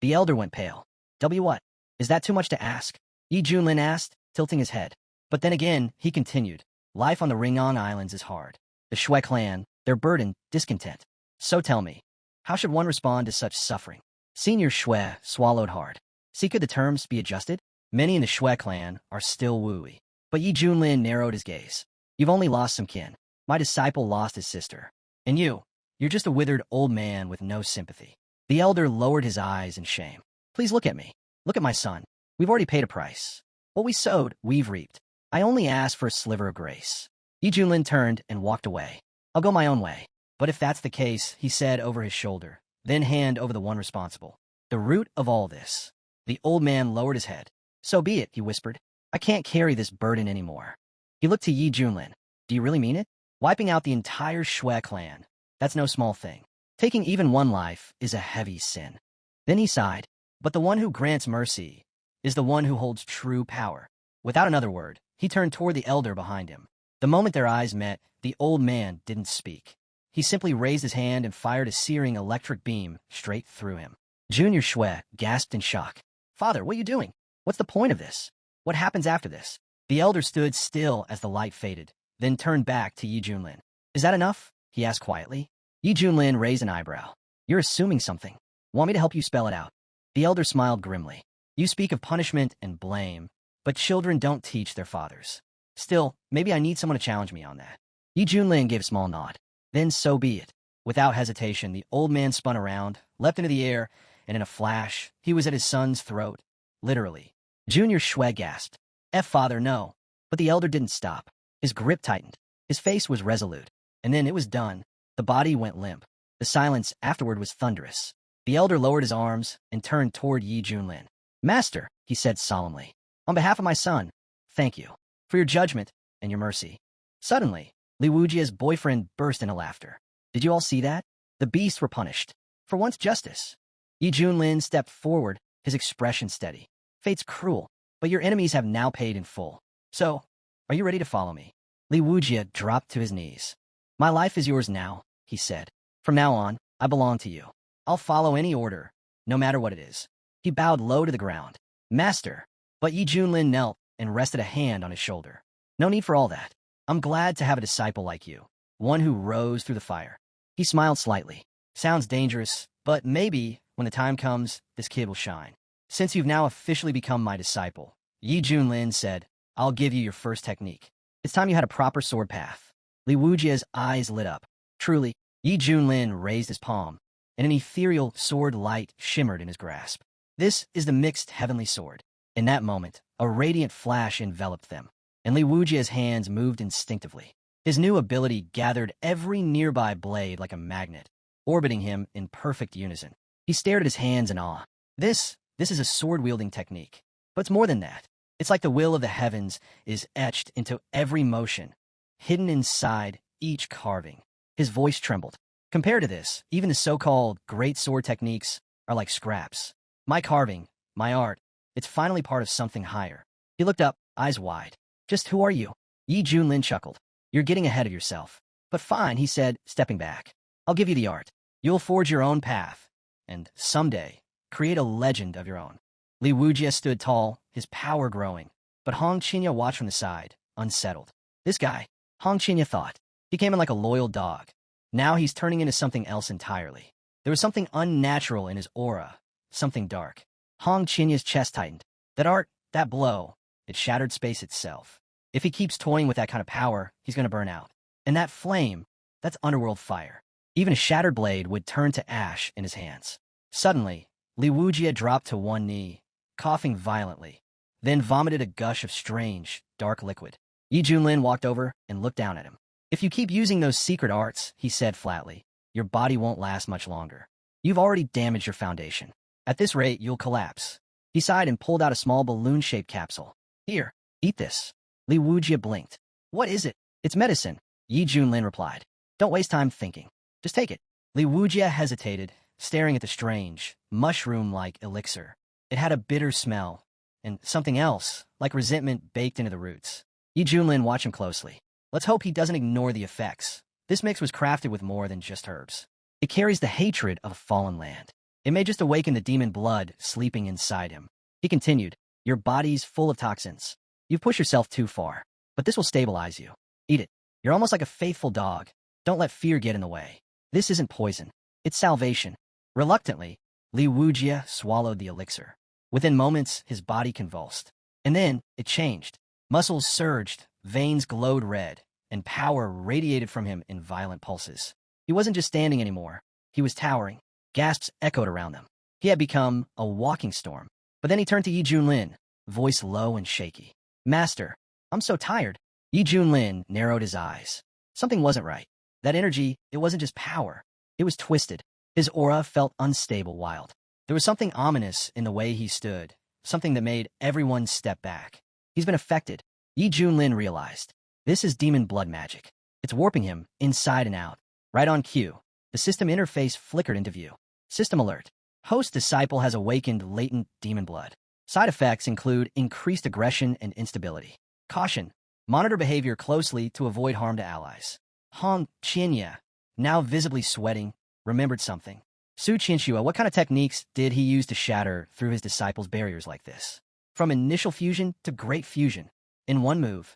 The elder went pale. What? Is that too much to ask? Yi Junlin asked, tilting his head. But then again, he continued. Life on the Ringong Islands is hard. The Shui clan, their burden, discontent. So tell me, how should one respond to such suffering? Senior Shui swallowed hard. See, could the terms be adjusted? Many in the Shui clan are still wooey. But Yi Junlin narrowed his gaze. You've only lost some kin. My disciple lost his sister. And you're just a withered old man with no sympathy. The elder lowered his eyes in shame. Please look at me. Look at my son. We've already paid a price. What we sowed, we've reaped. I only asked for a sliver of grace. Yi Junlin turned and walked away. I'll go my own way. But if that's the case, he said over his shoulder, then hand over the one responsible. The root of all this. The old man lowered his head. So be it, he whispered. I can't carry this burden anymore. He looked to Yi Junlin. Do you really mean it? Wiping out the entire Shui clan. That's no small thing. Taking even one life is a heavy sin. Then he sighed. But the one who grants mercy is the one who holds true power. Without another word, he turned toward the elder behind him. The moment their eyes met, the old man didn't speak. he simply raised his hand and fired a searing electric beam straight through him. Junior Shui gasped in shock. Father, what are you doing? What's the point of this? What happens after this? The elder stood still as the light faded, then turned back to Yi Junlin. Is that enough? He asked quietly. Yi Junlin raised an eyebrow. You're assuming something. Want me to help you spell it out? The elder smiled grimly. You speak of punishment and blame, but children don't teach their fathers. Still, maybe I need someone to challenge me on that. Yi Junlin gave a small nod. Then so be it. Without hesitation, the old man spun around, leapt into the air, and in a flash, he was at his son's throat. Literally. Junior Shui gasped. Father, no. But the elder didn't stop. His grip tightened. His face was resolute. And then it was done. The body went limp. The silence afterward was thunderous. The elder lowered his arms and turned toward Yi Junlin. Master, he said solemnly, on behalf of my son, thank you for your judgment and your mercy. Suddenly, Li Wujia's boyfriend burst into laughter. Did you all see that? The beasts were punished. For once, justice. Yi Junlin stepped forward, his expression steady. Fate's cruel, but your enemies have now paid in full. So, are you ready to follow me? Li Wujia dropped to his knees. My life is yours now, he said. From now on, I belong to you. I'll follow any order, no matter what it is. He bowed low to the ground. Master. But Yi Junlin knelt and rested a hand on his shoulder. No need for all that. I'm glad to have a disciple like you, one who rose through the fire. He smiled slightly. Sounds dangerous, but maybe, when the time comes, this kid will shine. Since you've now officially become my disciple, Yi Junlin said, I'll give you your first technique. It's time you had a proper sword path. Li Wujia's eyes lit up. Truly, Yi Junlin raised his palm, and an ethereal sword light shimmered in his grasp. This is the mixed heavenly sword. In that moment, a radiant flash enveloped them, and Li Wujia's hands moved instinctively. His new ability gathered every nearby blade like a magnet, orbiting him in perfect unison. He stared at his hands in awe. This is a sword-wielding technique. But it's more than that. It's like the will of the heavens is etched into every motion, hidden inside each carving. His voice trembled. Compared to this, even the so-called great sword techniques are like scraps. My carving, my art, it's finally part of something higher. He looked up, eyes wide. Just who are you? Yi Junlin chuckled. You're getting ahead of yourself. But fine, he said, stepping back. I'll give you the art. You'll forge your own path, and someday, create a legend of your own. Li Wujia stood tall, his power growing, but Hong Qinya watched from the side, unsettled. This guy, Hong Qinya thought, he came in like a loyal dog. Now he's turning into something else entirely. There was something unnatural in his aura, something dark. Hong Qinya's chest tightened. That art, that blow, it shattered space itself. If he keeps toying with that kind of power, he's going to burn out. And that flame, that's underworld fire. Even a shattered blade would turn to ash in his hands. Suddenly, Li Wujia dropped to one knee, coughing violently, then vomited a gush of strange, dark liquid. Yi Junlin walked over and looked down at him. If you keep using those secret arts, he said flatly, your body won't last much longer. You've already damaged your foundation. At this rate, you'll collapse. He sighed and pulled out a small balloon-shaped capsule. Here, eat this. Li Wujia blinked. What is it? It's medicine, Yi Junlin replied. Don't waste time thinking. Just take it. Li Wujia hesitated, staring at the strange, mushroom-like elixir. It had a bitter smell, and something else, like resentment baked into the roots. Yi Junlin watched him closely. Let's hope he doesn't ignore the effects. This mix was crafted with more than just herbs. It carries the hatred of a fallen land. It may just awaken the demon blood sleeping inside him. He continued, your body's full of toxins. You've pushed yourself too far, but this will stabilize you. Eat it. You're almost like a faithful dog. Don't let fear get in the way. This isn't poison. It's salvation. Reluctantly, Li Wujia swallowed the elixir. Within moments, his body convulsed. And then, it changed. Muscles surged, veins glowed red, and power radiated from him in violent pulses. He wasn't just standing anymore. He was towering. Gasps echoed around them. He had become a walking storm. But then he turned to Yi Junlin, voice low and shaky. Master, I'm so tired. Yi Junlin narrowed his eyes. Something wasn't right. That energy, it wasn't just power. It was twisted. His aura felt unstable, wild. There was something ominous in the way he stood, something that made everyone step back. He's been affected. Yi Junlin realized. This is demon blood magic. It's warping him inside and out. Right on cue, the system interface flickered into view. System alert. Host disciple has awakened latent demon blood. Side effects include increased aggression and instability. Caution. Monitor behavior closely to avoid harm to allies. Hong Qinya, now visibly sweating, remembered something. Su Qianxua, what kind of techniques did he use to shatter through his disciples' barriers like this? From initial fusion to great fusion, in one move.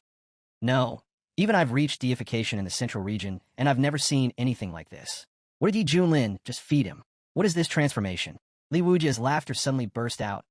No, even I've reached deification in the central region, and I've never seen anything like this. What did Yi Junlin just feed him? What is this transformation? Li Wujia's laughter suddenly burst out.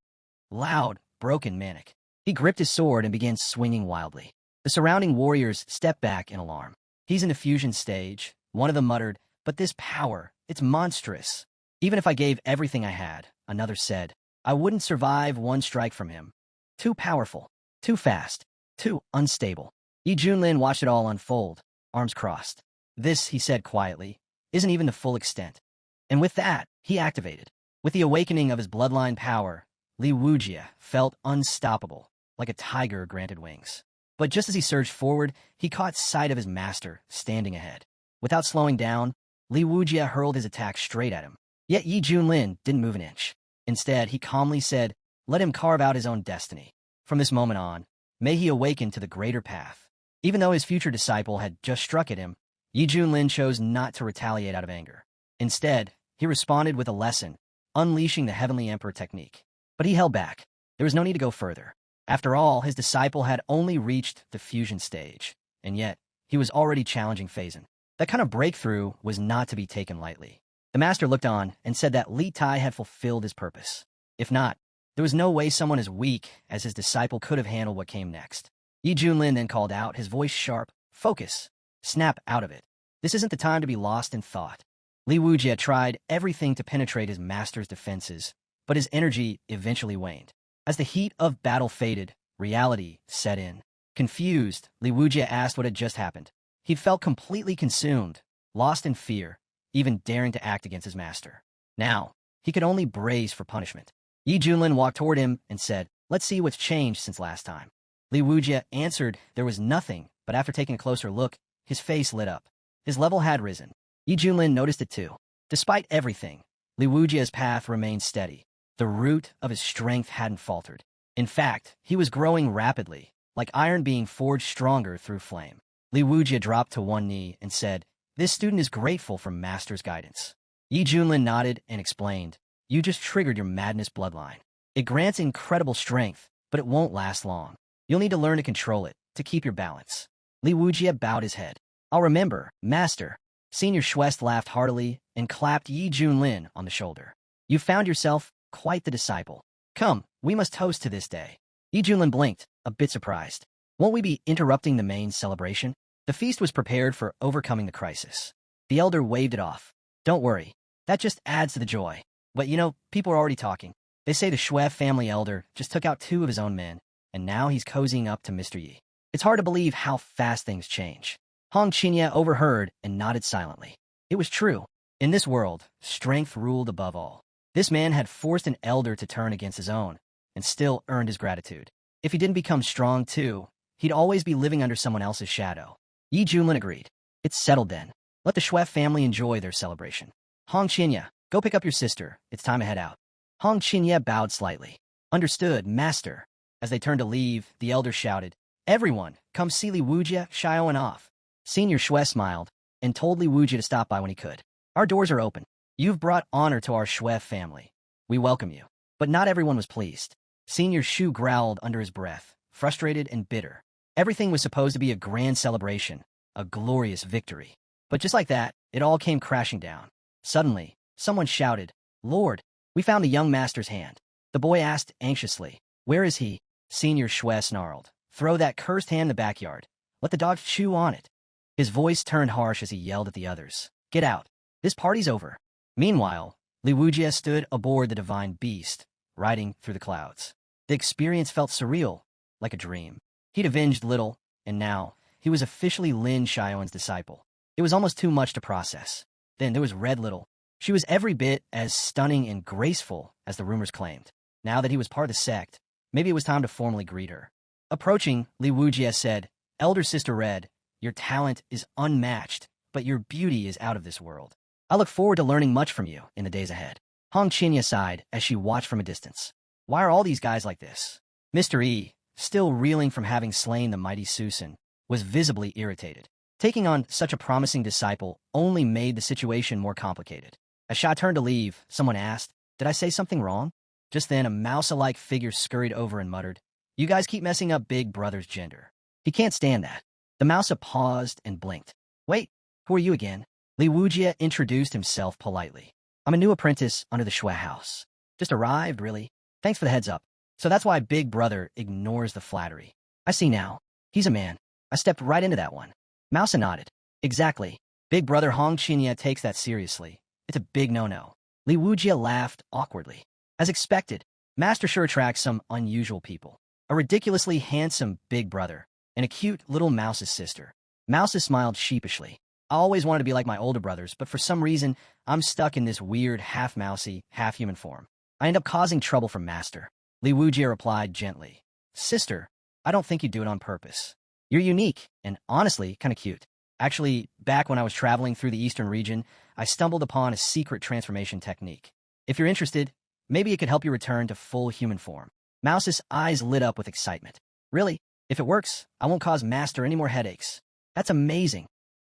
Loud, broken, manic. He gripped his sword and began swinging wildly. The surrounding warriors stepped back in alarm. He's in the fusion stage, one of them muttered, but this power, it's monstrous. Even if I gave everything I had, another said, I wouldn't survive one strike from him. Too powerful, too fast, too unstable. Yi Junlin watched it all unfold, arms crossed. This, he said quietly, isn't even the full extent. And with that, he activated. With the awakening of his bloodline power, Li Wujia felt unstoppable, like a tiger granted wings. But just as he surged forward, he caught sight of his master standing ahead. Without slowing down, Li Wujia hurled his attack straight at him. Yet Yi Junlin didn't move an inch. Instead, he calmly said, let him carve out his own destiny. From this moment on, may he awaken to the greater path. Even though his future disciple had just struck at him, Yi Junlin chose not to retaliate out of anger. Instead, he responded with a lesson, unleashing the Heavenly Emperor technique. But he held back. There was no need to go further. After all, his disciple had only reached the fusion stage, and yet he was already challenging Phazon. That kind of breakthrough was not to be taken lightly. The master looked on and said that Li Tai had fulfilled his purpose. If not, there was no way someone as weak as his disciple could have handled what came next. Yi Junlin then called out, his voice sharp, focus, snap out of it. This isn't the time to be lost in thought. Li Wujia tried everything to penetrate his master's defenses, but his energy eventually waned. As the heat of battle faded, reality set in. Confused, Li Wujia asked what had just happened. He'd felt completely consumed, lost in fear, even daring to act against his master. Now, he could only brace for punishment. Yi Junlin walked toward him and said, let's see what's changed since last time. Li Wujia answered there was nothing, but after taking a closer look, his face lit up. His level had risen. Yi Junlin noticed it too. Despite everything, Li Wujia's path remained steady. The root of his strength hadn't faltered. In fact, he was growing rapidly, like iron being forged stronger through flame. Li Wujia dropped to one knee and said, this student is grateful for Master's guidance. Yi Junlin nodded and explained, you just triggered your madness bloodline. It grants incredible strength, but it won't last long. You'll need to learn to control it, to keep your balance. Li Wujia bowed his head. I'll remember, Master. Senior Schwest laughed heartily and clapped Yi Junlin on the shoulder. You found yourself quite the disciple. Come, we must toast to this day. Yi Junlin blinked, a bit surprised. Won't we be interrupting the main celebration? The feast was prepared for overcoming the crisis. The elder waved it off. Don't worry, that just adds to the joy. But you know, people are already talking. They say the Shui family elder just took out 2 of his own men, and now he's cozying up to Mr. Yi. It's hard to believe how fast things change. Hong Qinya overheard and nodded silently. It was true. In this world, strength ruled above all. This man had forced an elder to turn against his own, and still earned his gratitude. If he didn't become strong too, he'd always be living under someone else's shadow. Yi Junlin agreed. It's settled then. Let the Shui family enjoy their celebration. Hong Qinya, go pick up your sister. It's time to head out. Hong Qinya bowed slightly. Understood, Master. As they turned to leave, the elder shouted, everyone, come see Li Wujia showing off. Senior Shui smiled and told Li Wujia to stop by when he could. Our doors are open. You've brought honor to our Shui family. We welcome you. But not everyone was pleased. Senior Shu growled under his breath, frustrated and bitter. Everything was supposed to be a grand celebration, a glorious victory. But just like that, it all came crashing down. Suddenly, someone shouted, Lord, we found the young master's hand. The boy asked anxiously, where is he? Senior Shui snarled, throw that cursed hand in the backyard. Let the dogs chew on it. His voice turned harsh as he yelled at the others. Get out. This party's over. Meanwhile, Li Wujia stood aboard the divine beast, riding through the clouds. The experience felt surreal, like a dream. He'd avenged little, and now he was officially Lin Xiaoan's disciple. It was almost too much to process. Then there was Red Little. She was every bit as stunning and graceful as the rumors claimed. Now that he was part of the sect, maybe it was time to formally greet her. Approaching, Li Wujia said, Elder Sister Red, your talent is unmatched, but your beauty is out of this world. I look forward to learning much from you in the days ahead. Hong Qinya sighed as she watched from a distance. Why are all these guys like this? Mr. E, still reeling from having slain the mighty Susan, was visibly irritated. Taking on such a promising disciple only made the situation more complicated. As Sha turned to leave, someone asked, "Did I say something wrong?" Just then, a mouse-alike figure scurried over and muttered, "You guys keep messing up Big Brother's gender. He can't stand that." The mouse paused and blinked. "Wait, who are you again?" Li Wujie introduced himself politely. "I'm a new apprentice under the Shui house. Just arrived, really. Thanks for the heads up. So that's why Big Brother ignores the flattery. I see now. He's a man. I stepped right into that one." Mouse nodded. "Exactly. Big Brother Hong Qinya takes that seriously. It's a big no-no." Li Wujie laughed awkwardly. As expected, Master sure attracts some unusual people. A ridiculously handsome Big Brother and a cute little Mouse's sister. Mouse smiled sheepishly. "I always wanted to be like my older brothers, but for some reason, I'm stuck in this weird half-mousy, half-human form. I end up causing trouble for Master." Li Wujie replied gently. "Sister, I don't think you do it on purpose. You're unique and, honestly, kind of cute. Actually, back when I was traveling through the eastern region, I stumbled upon a secret transformation technique. If you're interested, maybe it could help you return to full human form." Mouse's eyes lit up with excitement. "Really? If it works, I won't cause Master any more headaches." "That's amazing."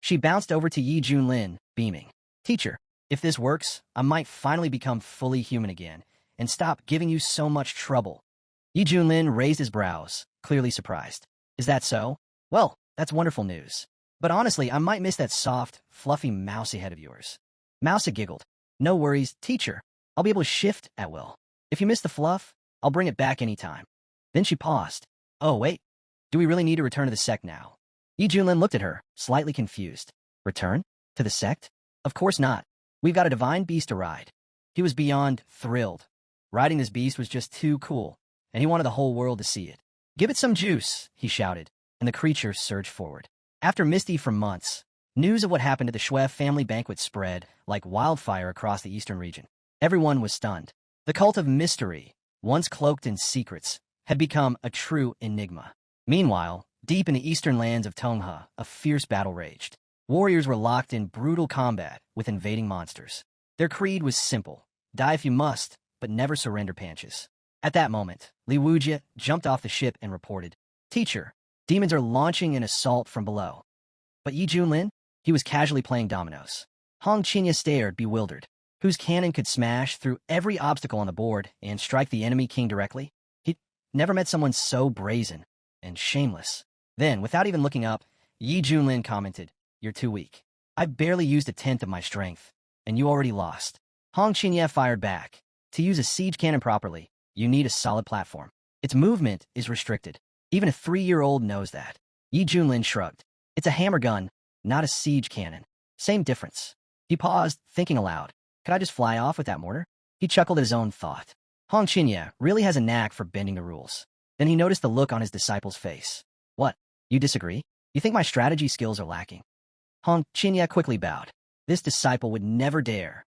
She bounced over to Yi Junlin, beaming. "Teacher, if this works, I might finally become fully human again and stop giving you so much trouble." Yi Junlin raised his brows, clearly surprised. "Is that so? Well, that's wonderful news. But honestly, I might miss that soft, fluffy mousy head of yours." Mouse giggled. "No worries, teacher. I'll be able to shift at will. If you miss the fluff, I'll bring it back anytime." Then she paused. "Oh, wait. Do we really need to return to the sect now?" Yi Junlin looked at her, slightly confused. "Return? To the sect? Of course not. We've got a divine beast to ride." He was beyond thrilled. Riding this beast was just too cool, and he wanted the whole world to see it. "Give it some juice," he shouted, and the creature surged forward. After Misty for months, news of what happened at the Shui family banquet spread like wildfire across the eastern region. Everyone was stunned. The cult of mystery, once cloaked in secrets, had become a true enigma. Meanwhile, deep in the eastern lands of Tongha, a fierce battle raged. Warriors were locked in brutal combat with invading monsters. Their creed was simple: die if you must, but never surrender panches. At that moment, Li Wujie jumped off the ship and reported, "Teacher, demons are launching an assault from below." But Yi Junlin? He was casually playing dominoes. Hong Qinya stared, bewildered. Whose cannon could smash through every obstacle on the board and strike the enemy king directly? He'd never met someone so brazen and shameless. Then, without even looking up, Yi Junlin commented, "You're too weak. I've barely used a tenth of my strength, and you already lost." Hong Qinya fired back. "To use a siege cannon properly, you need a solid platform. Its movement is restricted. Even a 3-year-old knows that." Yi Junlin shrugged. "It's a hammer gun, not a siege cannon. Same difference." He paused, thinking aloud. "Could I just fly off with that mortar?" He chuckled at his own thought. Hong Qinya really has a knack for bending the rules. Then he noticed the look on his disciple's face. "What? You disagree? You think my strategy skills are lacking?" Hong Qinya quickly bowed. This disciple would never dare.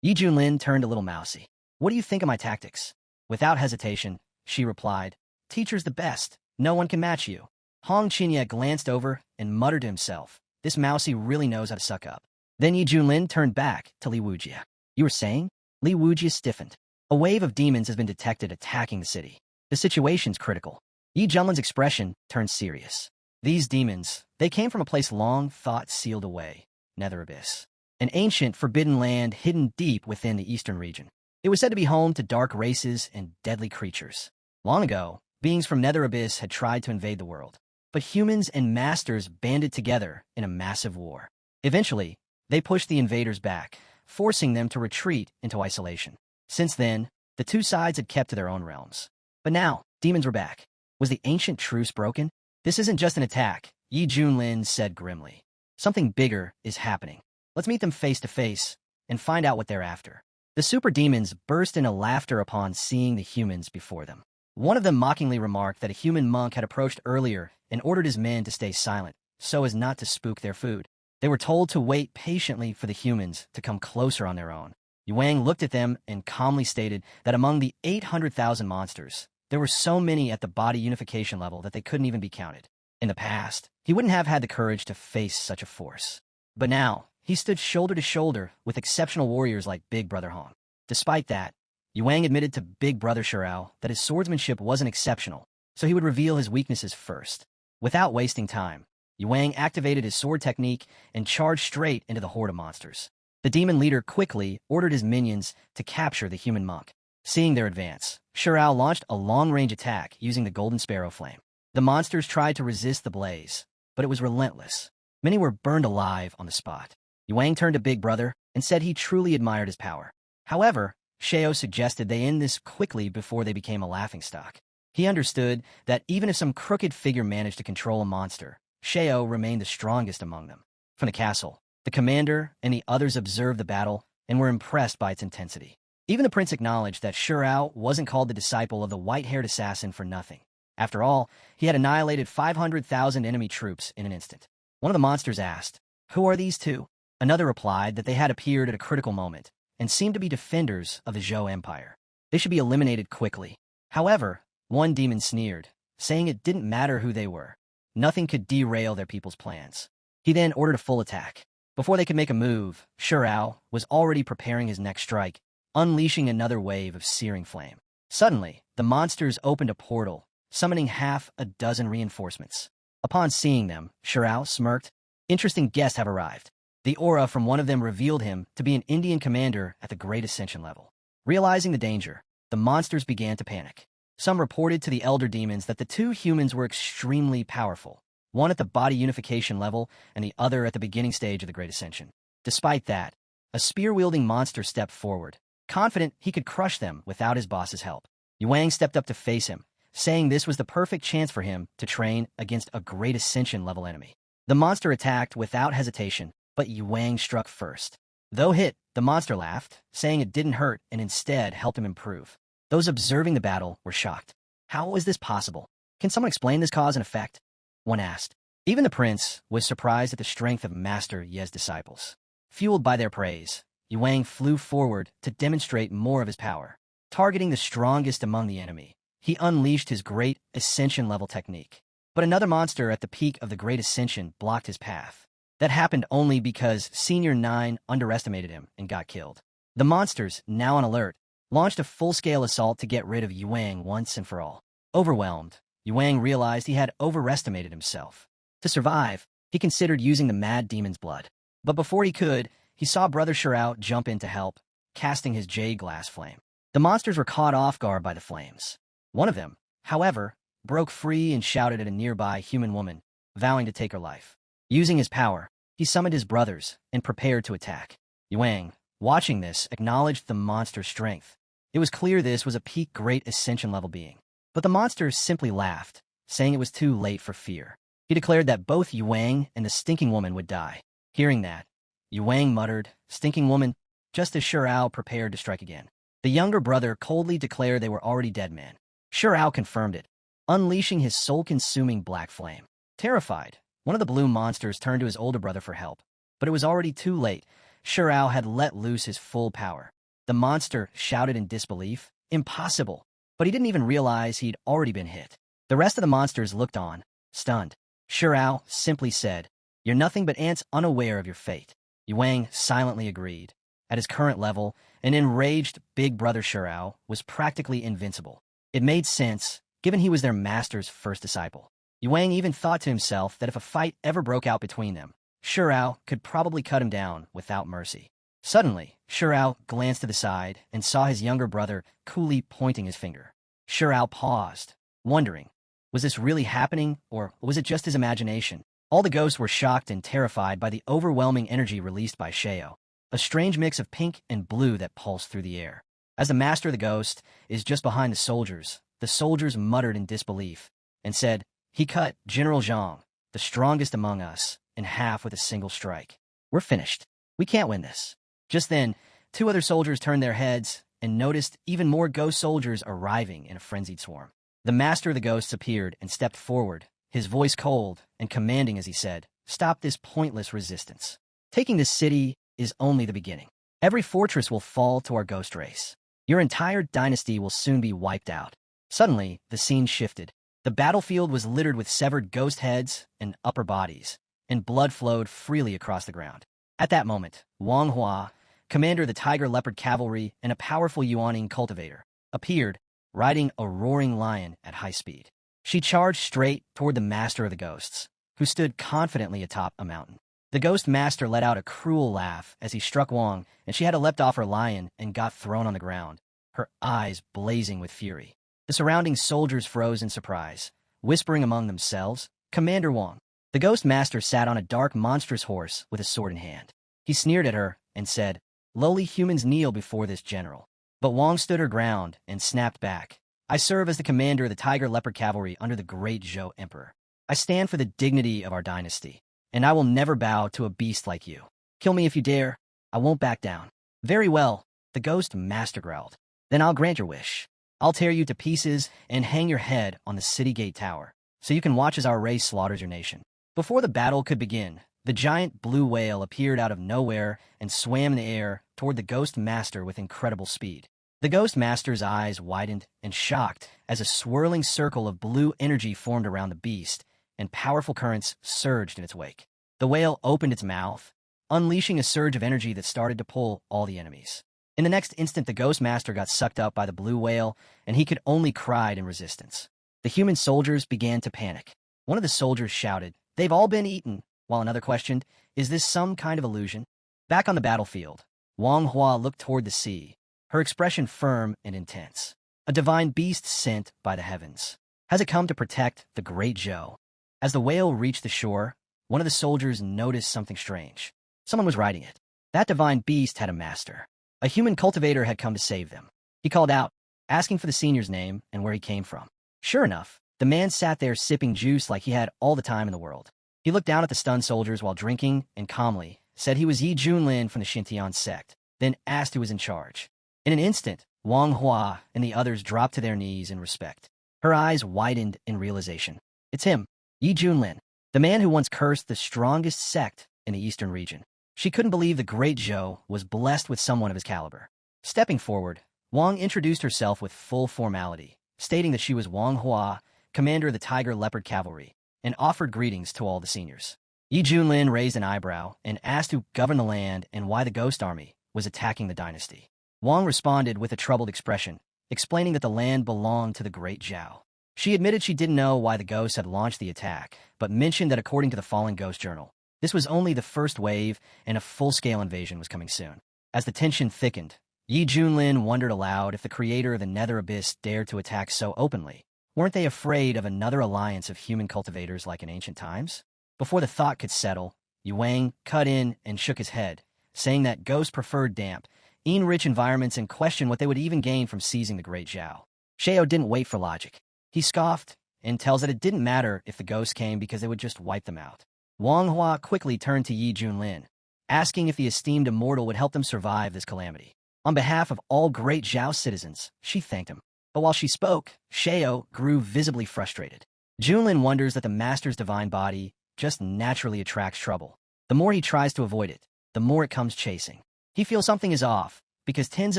Yi Junlin turned a little mousy. "What do you think of my tactics?" Without hesitation, she replied, "Teacher's the best. No one can match you." Hong Qinya glanced over and muttered to himself, "This mousy really knows how to suck up." Then Yi Junlin turned back to Li Wujie. "You were saying?" Li Wujie stiffened. "A wave of demons has been detected attacking the city. The situation's critical." Yi Junlin's expression turned serious. "These demons, they came from a place long thought sealed away, Nether Abyss. An ancient, forbidden land hidden deep within the eastern region. It was said to be home to dark races and deadly creatures. Long ago, beings from Nether Abyss had tried to invade the world, but humans and masters banded together in a massive war. Eventually, they pushed the invaders back, forcing them to retreat into isolation. Since then, the two sides had kept to their own realms. But now, demons were back. Was the ancient truce broken? "This isn't just an attack," Yi Junlin said grimly. "Something bigger is happening. Let's meet them face to face and find out what they're after." The super demons burst into laughter upon seeing the humans before them. One of them mockingly remarked that a human monk had approached earlier and ordered his men to stay silent, so as not to spook their food. They were told to wait patiently for the humans to come closer on their own. Yuang looked at them and calmly stated that among the 800,000 monsters, there were so many at the body unification level that they couldn't even be counted. In the past, he wouldn't have had the courage to face such a force. But now, he stood shoulder to shoulder with exceptional warriors like Big Brother Hong. Despite that, Yuang admitted to Big Brother Shirao that his swordsmanship wasn't exceptional, so he would reveal his weaknesses first. Without wasting time, Wang activated his sword technique and charged straight into the horde of monsters. The demon leader quickly ordered his minions to capture the human monk. Seeing their advance, Shirao launched a long-range attack using the Golden Sparrow Flame. The monsters tried to resist the blaze, but it was relentless. Many were burned alive on the spot. Wang turned to Big Brother and said he truly admired his power. However, Shao suggested they end this quickly before they became a laughingstock. He understood that even if some crooked figure managed to control a monster, Shao remained the strongest among them. From the castle, the commander and the others observed the battle and were impressed by its intensity. Even the prince acknowledged that Shirao wasn't called the disciple of the white-haired assassin for nothing. After all, he had annihilated 500,000 enemy troops in an instant. One of the monsters asked, "Who are these two?" Another replied that they had appeared at a critical moment and seemed to be defenders of the Zhou Empire. They should be eliminated quickly. However, one demon sneered, saying it didn't matter who they were. Nothing could derail their people's plans. He then ordered a full attack. Before they could make a move, Shirao was already preparing his next strike, unleashing another wave of searing flame. Suddenly, the monsters opened a portal, summoning half a dozen reinforcements. Upon seeing them, Shirao smirked. Interesting guests have arrived. The aura from one of them revealed him to be an Indian commander at the Great Ascension level. Realizing the danger, the monsters began to panic. Some reported to the elder demons that the two humans were extremely powerful, one at the body unification level and the other at the beginning stage of the Great Ascension. Despite that, a spear-wielding monster stepped forward, confident he could crush them without his boss's help. Wang stepped up to face him, saying this was the perfect chance for him to train against a Great Ascension-level enemy. The monster attacked without hesitation, but Wang struck first. Though hit, the monster laughed, saying it didn't hurt and instead helped him improve. Those observing the battle were shocked. How is this possible? Can someone explain this cause and effect? One asked. Even the prince was surprised at the strength of Master Ye's disciples. Fueled by their praise, Wang flew forward to demonstrate more of his power. Targeting the strongest among the enemy, he unleashed his Great Ascension-level technique. But another monster at the peak of the Great Ascension blocked his path. That happened only because Senior 9 underestimated him and got killed. The monsters, now on alert, launched a full-scale assault to get rid of Wang once and for all. Overwhelmed, Wang realized he had overestimated himself. To survive, he considered using the Mad Demon's blood. But before he could, he saw Brother Shirao jump in to help, casting his jade glass flame. The monsters were caught off guard by the flames. One of them, however, broke free and shouted at a nearby human woman, vowing to take her life. Using his power, he summoned his brothers and prepared to attack. Wang, watching this, acknowledged the monster's strength. It was clear this was a peak Great Ascension-level being. But the monsters simply laughed, saying it was too late for fear. He declared that both Wang and the stinking woman would die. Hearing that, Wang muttered, "Stinking woman," just as Shirao prepared to strike again. The younger brother coldly declared they were already dead men. Shirao confirmed it, unleashing his soul-consuming black flame. Terrified, one of the blue monsters turned to his older brother for help. But it was already too late. Shirao had let loose his full power. The monster shouted in disbelief, "Impossible!" But he didn't even realize he'd already been hit. The rest of the monsters looked on, stunned. Shirao simply said, "You're nothing but ants unaware of your fate." Wang silently agreed. At his current level, an enraged big brother Shirao was practically invincible. It made sense, given he was their master's first disciple. Wang even thought to himself that if a fight ever broke out between them, Shirao could probably cut him down without mercy. Suddenly, Shirao glanced to the side and saw his younger brother coolly pointing his finger. Shirao paused, wondering, was this really happening or was it just his imagination? All the ghosts were shocked and terrified by the overwhelming energy released by Shao, a strange mix of pink and blue that pulsed through the air. As the master of the ghost is just behind the soldiers muttered in disbelief and said, "He cut General Zhang, the strongest among us, in half with a single strike. We're finished. We can't win this." Just then, two other soldiers turned their heads and noticed even more ghost soldiers arriving in a frenzied swarm. The master of the ghosts appeared and stepped forward, his voice cold and commanding as he said, "Stop this pointless resistance. Taking this city is only the beginning. Every fortress will fall to our ghost race. Your entire dynasty will soon be wiped out." Suddenly, the scene shifted. The battlefield was littered with severed ghost heads and upper bodies, and blood flowed freely across the ground. At that moment, Manhua, commander of the Tiger Leopard Cavalry and a powerful Yuaning cultivator, appeared, riding a roaring lion at high speed. She charged straight toward the master of the ghosts, who stood confidently atop a mountain. The Ghost Master let out a cruel laugh as he struck Wang, and she had to leapt off her lion and got thrown on the ground, her eyes blazing with fury. The surrounding soldiers froze in surprise, whispering among themselves, "Commander Wang." The Ghost Master sat on a dark, monstrous horse with a sword in hand. He sneered at her and said, "Lowly humans kneel before this general." But Wang stood her ground and snapped back. "I serve as the commander of the Tiger Leopard Cavalry under the great Zhou Emperor. I stand for the dignity of our dynasty, and I will never bow to a beast like you. Kill me if you dare. I won't back down." "Very well," the Ghost Master growled. "Then I'll grant your wish. I'll tear you to pieces and hang your head on the city gate tower, so you can watch as our race slaughters your nation." Before the battle could begin, the giant blue whale appeared out of nowhere and swam in the air toward the Ghost Master with incredible speed. The Ghost Master's eyes widened and shocked as a swirling circle of blue energy formed around the beast, and powerful currents surged in its wake. The whale opened its mouth, unleashing a surge of energy that started to pull all the enemies. In the next instant, the Ghost Master got sucked up by the blue whale, and he could only cry in resistance. The human soldiers began to panic. One of the soldiers shouted, "They've all been eaten," while another questioned, "Is this some kind of illusion?" Back on the battlefield, Wang Hua looked toward the sea, her expression firm and intense. "A divine beast sent by the heavens. Has it come to protect the great Zhou?" As the whale reached the shore, one of the soldiers noticed something strange. Someone was riding it. That divine beast had a master. A human cultivator had come to save them. He called out, asking for the senior's name and where he came from. Sure enough, the man sat there sipping juice like he had all the time in the world. He looked down at the stunned soldiers while drinking and calmly said he was Yi Junlin from the Xintian sect, then asked who was in charge. In an instant, Wang Hua and the others dropped to their knees in respect. Her eyes widened in realization. It's him, Yi Junlin, the man who once cursed the strongest sect in the eastern region. She couldn't believe the great Zhou was blessed with someone of his caliber. Stepping forward, Wang introduced herself with full formality, stating that she was Wang Hua, commander of the Tiger Leopard Cavalry, and offered greetings to all the seniors. Yi Junlin raised an eyebrow and asked who governed the land and why the Ghost Army was attacking the dynasty. Wang responded with a troubled expression, explaining that the land belonged to the great Zhou. She admitted she didn't know why the ghosts had launched the attack, but mentioned that according to the Fallen Ghost Journal, this was only the first wave and a full-scale invasion was coming soon. As the tension thickened, Yi Junlin wondered aloud if the creator of the Nether Abyss dared to attack so openly. Weren't they afraid of another alliance of human cultivators like in ancient times? Before the thought could settle, Yuang cut in and shook his head, saying that ghosts preferred damp, rich environments and questioned what they would even gain from seizing the great Zhou. Xiao didn't wait for logic. He scoffed and tells that it didn't matter if the ghosts came because they would just wipe them out. Wang Hua quickly turned to Yi Junlin, asking if the esteemed immortal would help them survive this calamity. On behalf of all great Zhao citizens, she thanked him. But while she spoke, Xiao grew visibly frustrated. Junlin wonders that the master's divine body just naturally attracts trouble. The more he tries to avoid it, the more it comes chasing. He feels something is off, because tens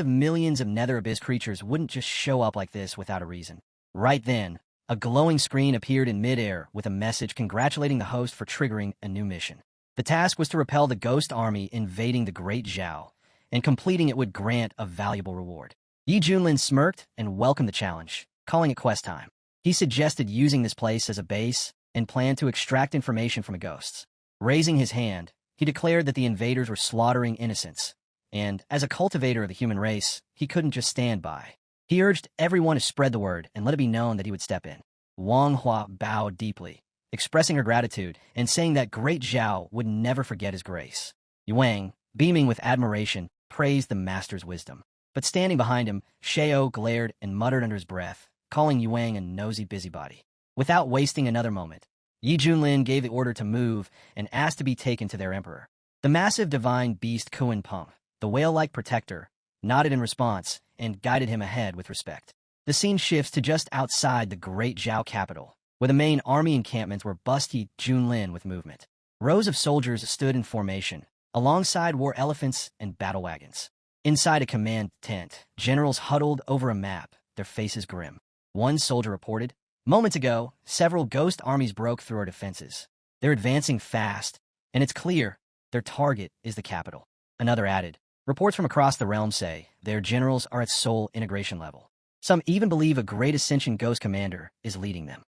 of millions of Nether Abyss creatures wouldn't just show up like this without a reason. Right then, a glowing screen appeared in midair with a message congratulating the host for triggering a new mission. The task was to repel the ghost army invading the Great Zhou, and completing it would grant a valuable reward. Yi Junlin smirked and welcomed the challenge, calling it quest time. He suggested using this place as a base and planned to extract information from the ghosts. Raising his hand, he declared that the invaders were slaughtering innocents, and as a cultivator of the human race, he couldn't just stand by. He urged everyone to spread the word and let it be known that he would step in. Wang Hua bowed deeply, expressing her gratitude and saying that Great Zhao would never forget his grace. Yuang, beaming with admiration, praised the master's wisdom. But standing behind him, Xiao glared and muttered under his breath, calling Yuang a nosy busybody. Without wasting another moment, Yi Junlin gave the order to move and asked to be taken to their emperor. The massive divine beast Kuan Peng, the whale-like protector, nodded in response and guided him ahead with respect. The scene shifts to just outside the Great Zhao capital, where the main army encampments were busty Junlin with movement. Rows of soldiers stood in formation, alongside war elephants and battle wagons. Inside a command tent, generals huddled over a map, their faces grim. One soldier reported, "Moments ago, several ghost armies broke through our defenses. They're advancing fast, and it's clear their target is the capital." Another added, "Reports from across the realm say their generals are at soul integration level. Some even believe a great Ascension ghost commander is leading them."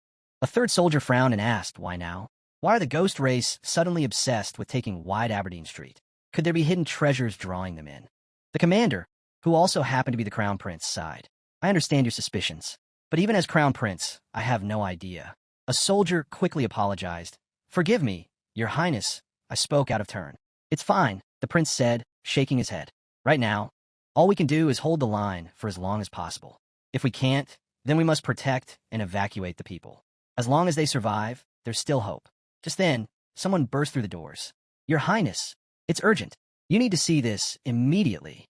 A third soldier frowned and asked, "Why now?" Why are the ghost race suddenly obsessed with taking Wide Aberdeen Street? Could there be hidden treasures drawing them in? The commander, who also happened to be the Crown Prince, sighed. I understand your suspicions, but even as Crown Prince, I have no idea. A soldier quickly apologized. Forgive me, Your Highness, I spoke out of turn. It's fine, the prince said, shaking his head. Right now, all we can do is hold the line for as long as possible. If we can't, then we must protect and evacuate the people. As long as they survive, there's still hope. Just then, someone burst through the doors. Your Highness, it's urgent. You need to see this immediately.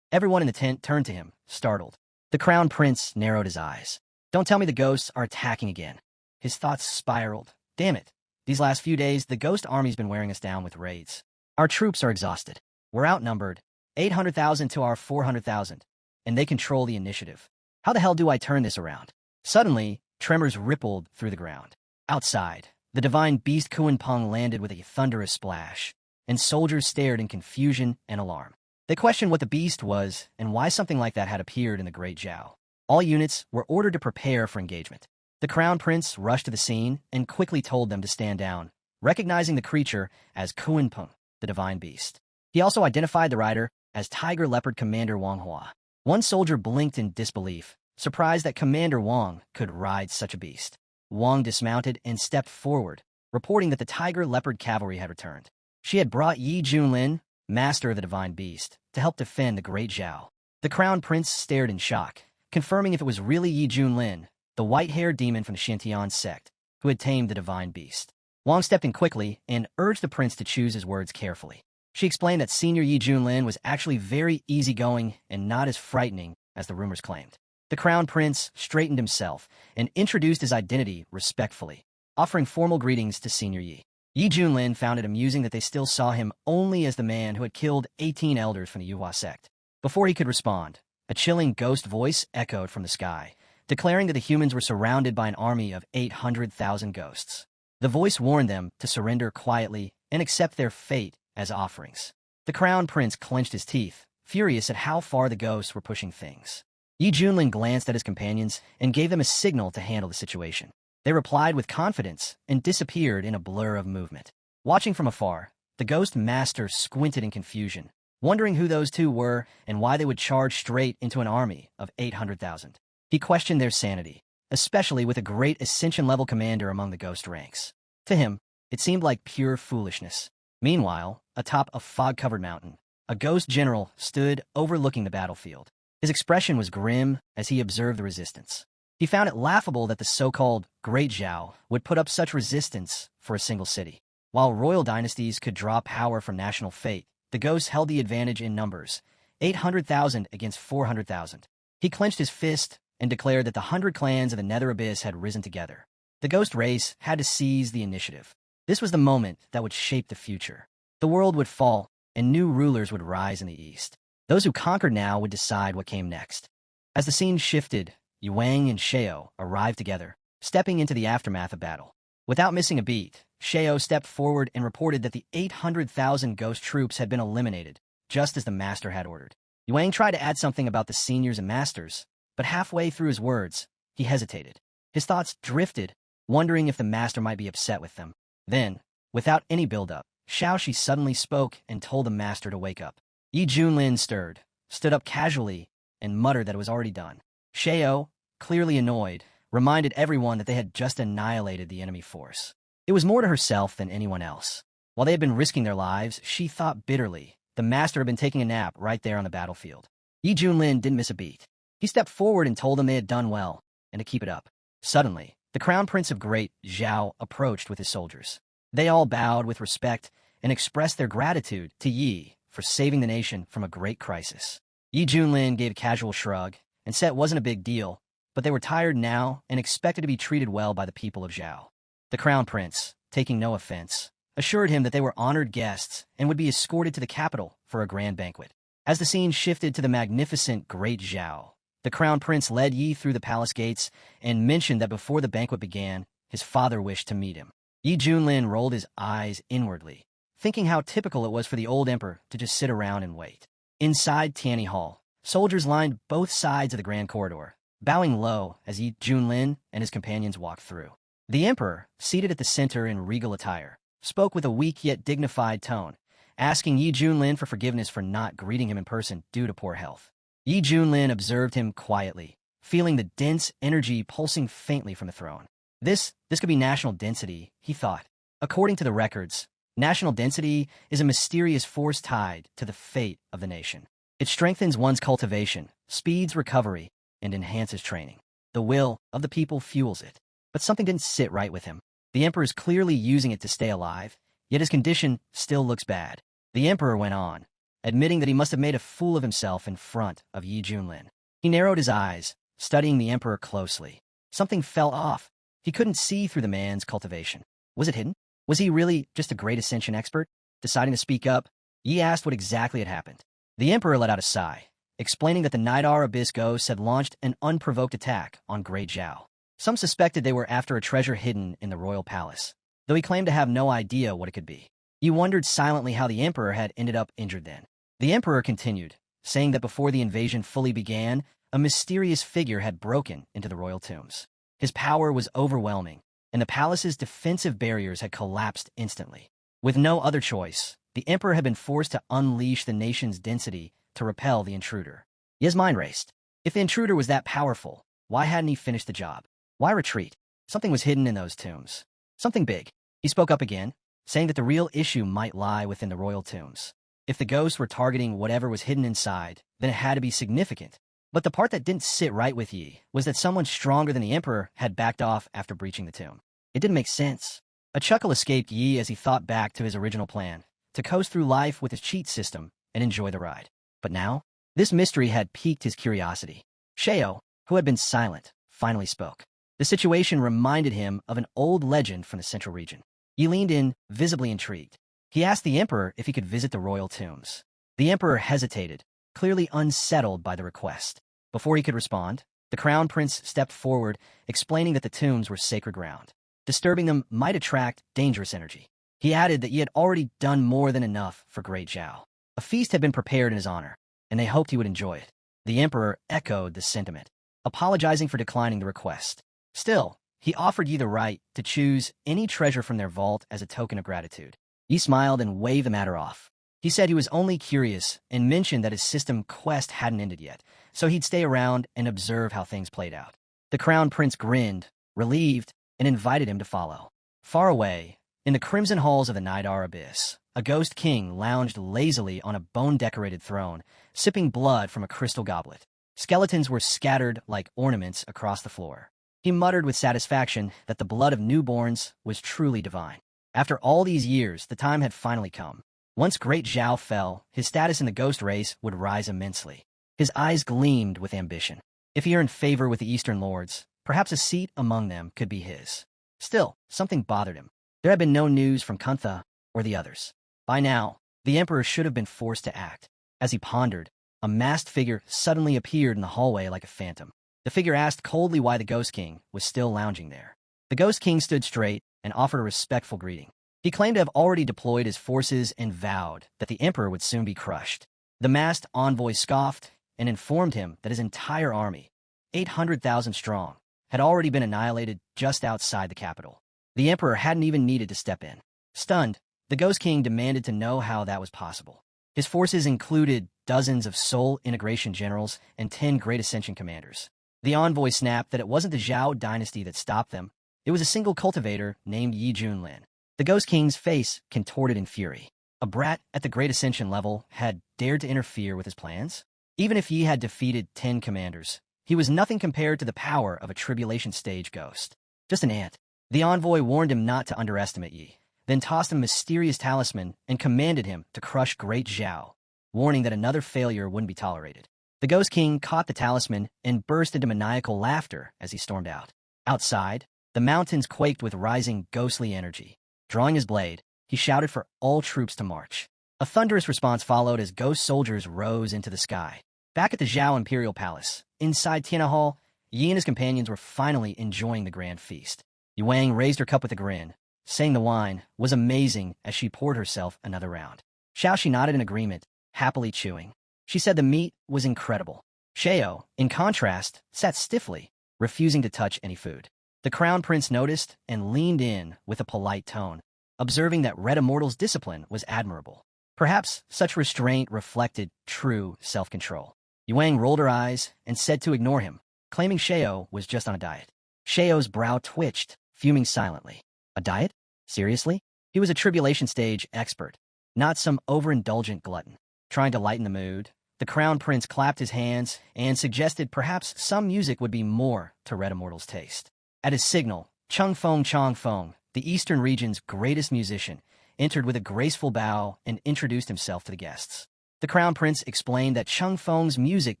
Everyone in the tent turned to him, startled. The Crown Prince narrowed his eyes. Don't tell me the ghosts are attacking again. His thoughts spiraled. Damn it. These last few days, the ghost army's been wearing us down with raids. Our troops are exhausted. We're outnumbered, 800,000 to our 400,000, and they control the initiative. How the hell do I turn this around? Suddenly, tremors rippled through the ground. Outside, the divine beast Kuan Peng landed with a thunderous splash, and soldiers stared in confusion and alarm. They questioned what the beast was and why something like that had appeared in the Great Zhao. All units were ordered to prepare for engagement. The Crown Prince rushed to the scene and quickly told them to stand down, recognizing the creature as Kuan Peng, the divine beast. He also identified the rider as Tiger Leopard Commander Manhua. One soldier blinked in disbelief, surprised that Commander Wang could ride such a beast. Wang dismounted and stepped forward, reporting that the Tiger Leopard cavalry had returned. She had brought Yi Junlin, master of the divine beast, to help defend the Great Zhao. The Crown Prince stared in shock, confirming if it was really Yi Junlin, the white-haired demon from the Shantian sect, who had tamed the divine beast. Wang stepped in quickly and urged the prince to choose his words carefully. She explained that Senior Yi Junlin was actually very easygoing and not as frightening as the rumors claimed. The Crown Prince straightened himself and introduced his identity respectfully, offering formal greetings to Senior Yi. Yi Junlin found it amusing that they still saw him only as the man who had killed 18 elders from the Yuhua sect. Before he could respond, a chilling ghost voice echoed from the sky, declaring that the humans were surrounded by an army of 800,000 ghosts. The voice warned them to surrender quietly and accept their fate as offerings. The Crown Prince clenched his teeth, furious at how far the ghosts were pushing things. Yi Junlin glanced at his companions and gave them a signal to handle the situation. They replied with confidence and disappeared in a blur of movement. Watching from afar, the Ghost Master squinted in confusion, wondering who those two were and why they would charge straight into an army of 800,000. He questioned their sanity, especially with a great Ascension-level commander among the Ghost ranks. To him, it seemed like pure foolishness. Meanwhile, atop a fog-covered mountain, a Ghost General stood overlooking the battlefield. His expression was grim as he observed the resistance. He found it laughable that the so-called Great Zhao would put up such resistance for a single city. While royal dynasties could draw power from national fate, the ghosts held the advantage in numbers, 800,000 against 400,000. He clenched his fist and declared that the 100 clans of the Nether Abyss had risen together. The ghost race had to seize the initiative. This was the moment that would shape the future. The world would fall, and new rulers would rise in the east. Those who conquered now would decide what came next. As the scene shifted, Yuang and Sheo arrived together, stepping into the aftermath of battle. Without missing a beat, Sheo stepped forward and reported that the 800,000 ghost troops had been eliminated, just as the master had ordered. Yuang tried to add something about the seniors and masters, but halfway through his words, he hesitated. His thoughts drifted, wondering if the master might be upset with them. Then, without any build-up, Shaoxi suddenly spoke and told the master to wake up. Yi Junlin stirred, stood up casually, and muttered that it was already done. Sheo, clearly annoyed, reminded everyone that they had just annihilated the enemy force. It was more to herself than anyone else. While they had been risking their lives, she thought bitterly the master had been taking a nap right there on the battlefield. Yi Junlin didn't miss a beat. He stepped forward and told them they had done well, and to keep it up. Suddenly, the Crown Prince of Great Zhao approached with his soldiers. They all bowed with respect and expressed their gratitude to Yi for saving the nation from a great crisis. Yi Junlin gave a casual shrug and said it wasn't a big deal, but they were tired now and expected to be treated well by the people of Zhao. The Crown Prince, taking no offense, assured him that they were honored guests and would be escorted to the capital for a grand banquet. As the scene shifted to the magnificent Great Zhao, the Crown Prince led Yi through the palace gates and mentioned that before the banquet began, his father wished to meet him. Yi Junlin rolled his eyes inwardly, thinking how typical it was for the old emperor to just sit around and wait. Inside Tianyi Hall, soldiers lined both sides of the grand corridor, bowing low as Yi Junlin and his companions walked through. The emperor, seated at the center in regal attire, spoke with a weak yet dignified tone, asking Yi Junlin for forgiveness for not greeting him in person due to poor health. Yi Junlin observed him quietly, feeling the dense energy pulsing faintly from the throne. This could be national density, he thought. According to the records, national density is a mysterious force tied to the fate of the nation. It strengthens one's cultivation, speeds recovery, and enhances training. The will of the people fuels it. But something didn't sit right with him. The emperor is clearly using it to stay alive, yet his condition still looks bad. The emperor went on, admitting that he must have made a fool of himself in front of Yi Junlin. He narrowed his eyes, studying the emperor closely. Something fell off. He couldn't see through the man's cultivation. Was it hidden? Was he really just a great Ascension expert? Deciding to speak up, Yi asked what exactly had happened. The emperor let out a sigh, explaining that the Nidar Abyss ghosts had launched an unprovoked attack on Great Zhao. Some suspected they were after a treasure hidden in the royal palace, though he claimed to have no idea what it could be. He wondered silently how the emperor had ended up injured then. The emperor continued, saying that before the invasion fully began, a mysterious figure had broken into the royal tombs. His power was overwhelming, and the palace's defensive barriers had collapsed instantly. With no other choice, the emperor had been forced to unleash the nation's density to repel the intruder. His mind raced. If the intruder was that powerful, why hadn't he finished the job? Why retreat? Something was hidden in those tombs. Something big. He spoke up again, saying that the real issue might lie within the royal tombs. If the ghosts were targeting whatever was hidden inside, then it had to be significant. But the part that didn't sit right with Yi was that someone stronger than the emperor had backed off after breaching the tomb. It didn't make sense. A chuckle escaped Yi as he thought back to his original plan, to coast through life with his cheat system and enjoy the ride. But now, this mystery had piqued his curiosity. Sheo, who had been silent, finally spoke. The situation reminded him of an old legend from the central region. He leaned in, visibly intrigued. He asked the emperor if he could visit the royal tombs. The emperor hesitated, clearly unsettled by the request. Before he could respond, the crown prince stepped forward, explaining that the tombs were sacred ground. Disturbing them might attract dangerous energy. He added that he had already done more than enough for Great Zhao. A feast had been prepared in his honor, and they hoped he would enjoy it. The emperor echoed the sentiment, apologizing for declining the request. Still, he offered Yi the right to choose any treasure from their vault as a token of gratitude. Yi smiled and waved the matter off. He said he was only curious and mentioned that his system quest hadn't ended yet, so he'd stay around and observe how things played out. The crown prince grinned, relieved, and invited him to follow. Far away, in the crimson halls of the Nidar Abyss, a ghost king lounged lazily on a bone-decorated throne, sipping blood from a crystal goblet. Skeletons were scattered like ornaments across the floor. He muttered with satisfaction that the blood of newborns was truly divine. After all these years, the time had finally come. Once Great Zhao fell, his status in the ghost race would rise immensely. His eyes gleamed with ambition. If he earned favor with the Eastern Lords, perhaps a seat among them could be his. Still, something bothered him. There had been no news from Kuntha or the others. By now, the emperor should have been forced to act. As he pondered, a masked figure suddenly appeared in the hallway like a phantom. The figure asked coldly why the Ghost King was still lounging there. The Ghost King stood straight and offered a respectful greeting. He claimed to have already deployed his forces and vowed that the emperor would soon be crushed. The masked envoy scoffed and informed him that his entire army, 800,000 strong, had already been annihilated just outside the capital. The emperor hadn't even needed to step in. Stunned, the Ghost King demanded to know how that was possible. His forces included dozens of Soul Integration generals and 10 Great Ascension commanders. The envoy snapped that it wasn't the Zhao dynasty that stopped them. It was a single cultivator named Yi Junlin. The Ghost King's face contorted in fury. A brat at the Great Ascension level had dared to interfere with his plans? Even if Yi had defeated 10 commanders, he was nothing compared to the power of a tribulation stage ghost. Just an ant. The envoy warned him not to underestimate Yi, then tossed him a mysterious talisman and commanded him to crush Great Zhao, warning that another failure wouldn't be tolerated. The Ghost King caught the talisman and burst into maniacal laughter as he stormed out. Outside, the mountains quaked with rising ghostly energy. Drawing his blade, he shouted for all troops to march. A thunderous response followed as ghost soldiers rose into the sky. Back at the Zhao Imperial Palace, inside Tiana Hall, Yi and his companions were finally enjoying the grand feast. Yuang raised her cup with a grin, saying the wine was amazing as she poured herself another round. Xiaoxi nodded in agreement, happily chewing. She said the meat was incredible. Sheo, in contrast, sat stiffly, refusing to touch any food. The Crown Prince noticed and leaned in with a polite tone, observing that Red Immortal's discipline was admirable. Perhaps such restraint reflected true self-control. Yuang rolled her eyes and said to ignore him, claiming Sheo was just on a diet. Sheo's brow twitched, fuming silently. A diet? Seriously? He was a tribulation stage expert, not some overindulgent glutton. Trying to lighten the mood, the Crown Prince clapped his hands and suggested perhaps some music would be more to Red Immortal's taste. At his signal, Chang Feng, the Eastern region's greatest musician, entered with a graceful bow and introduced himself to the guests. The Crown Prince explained that Chang Feng's music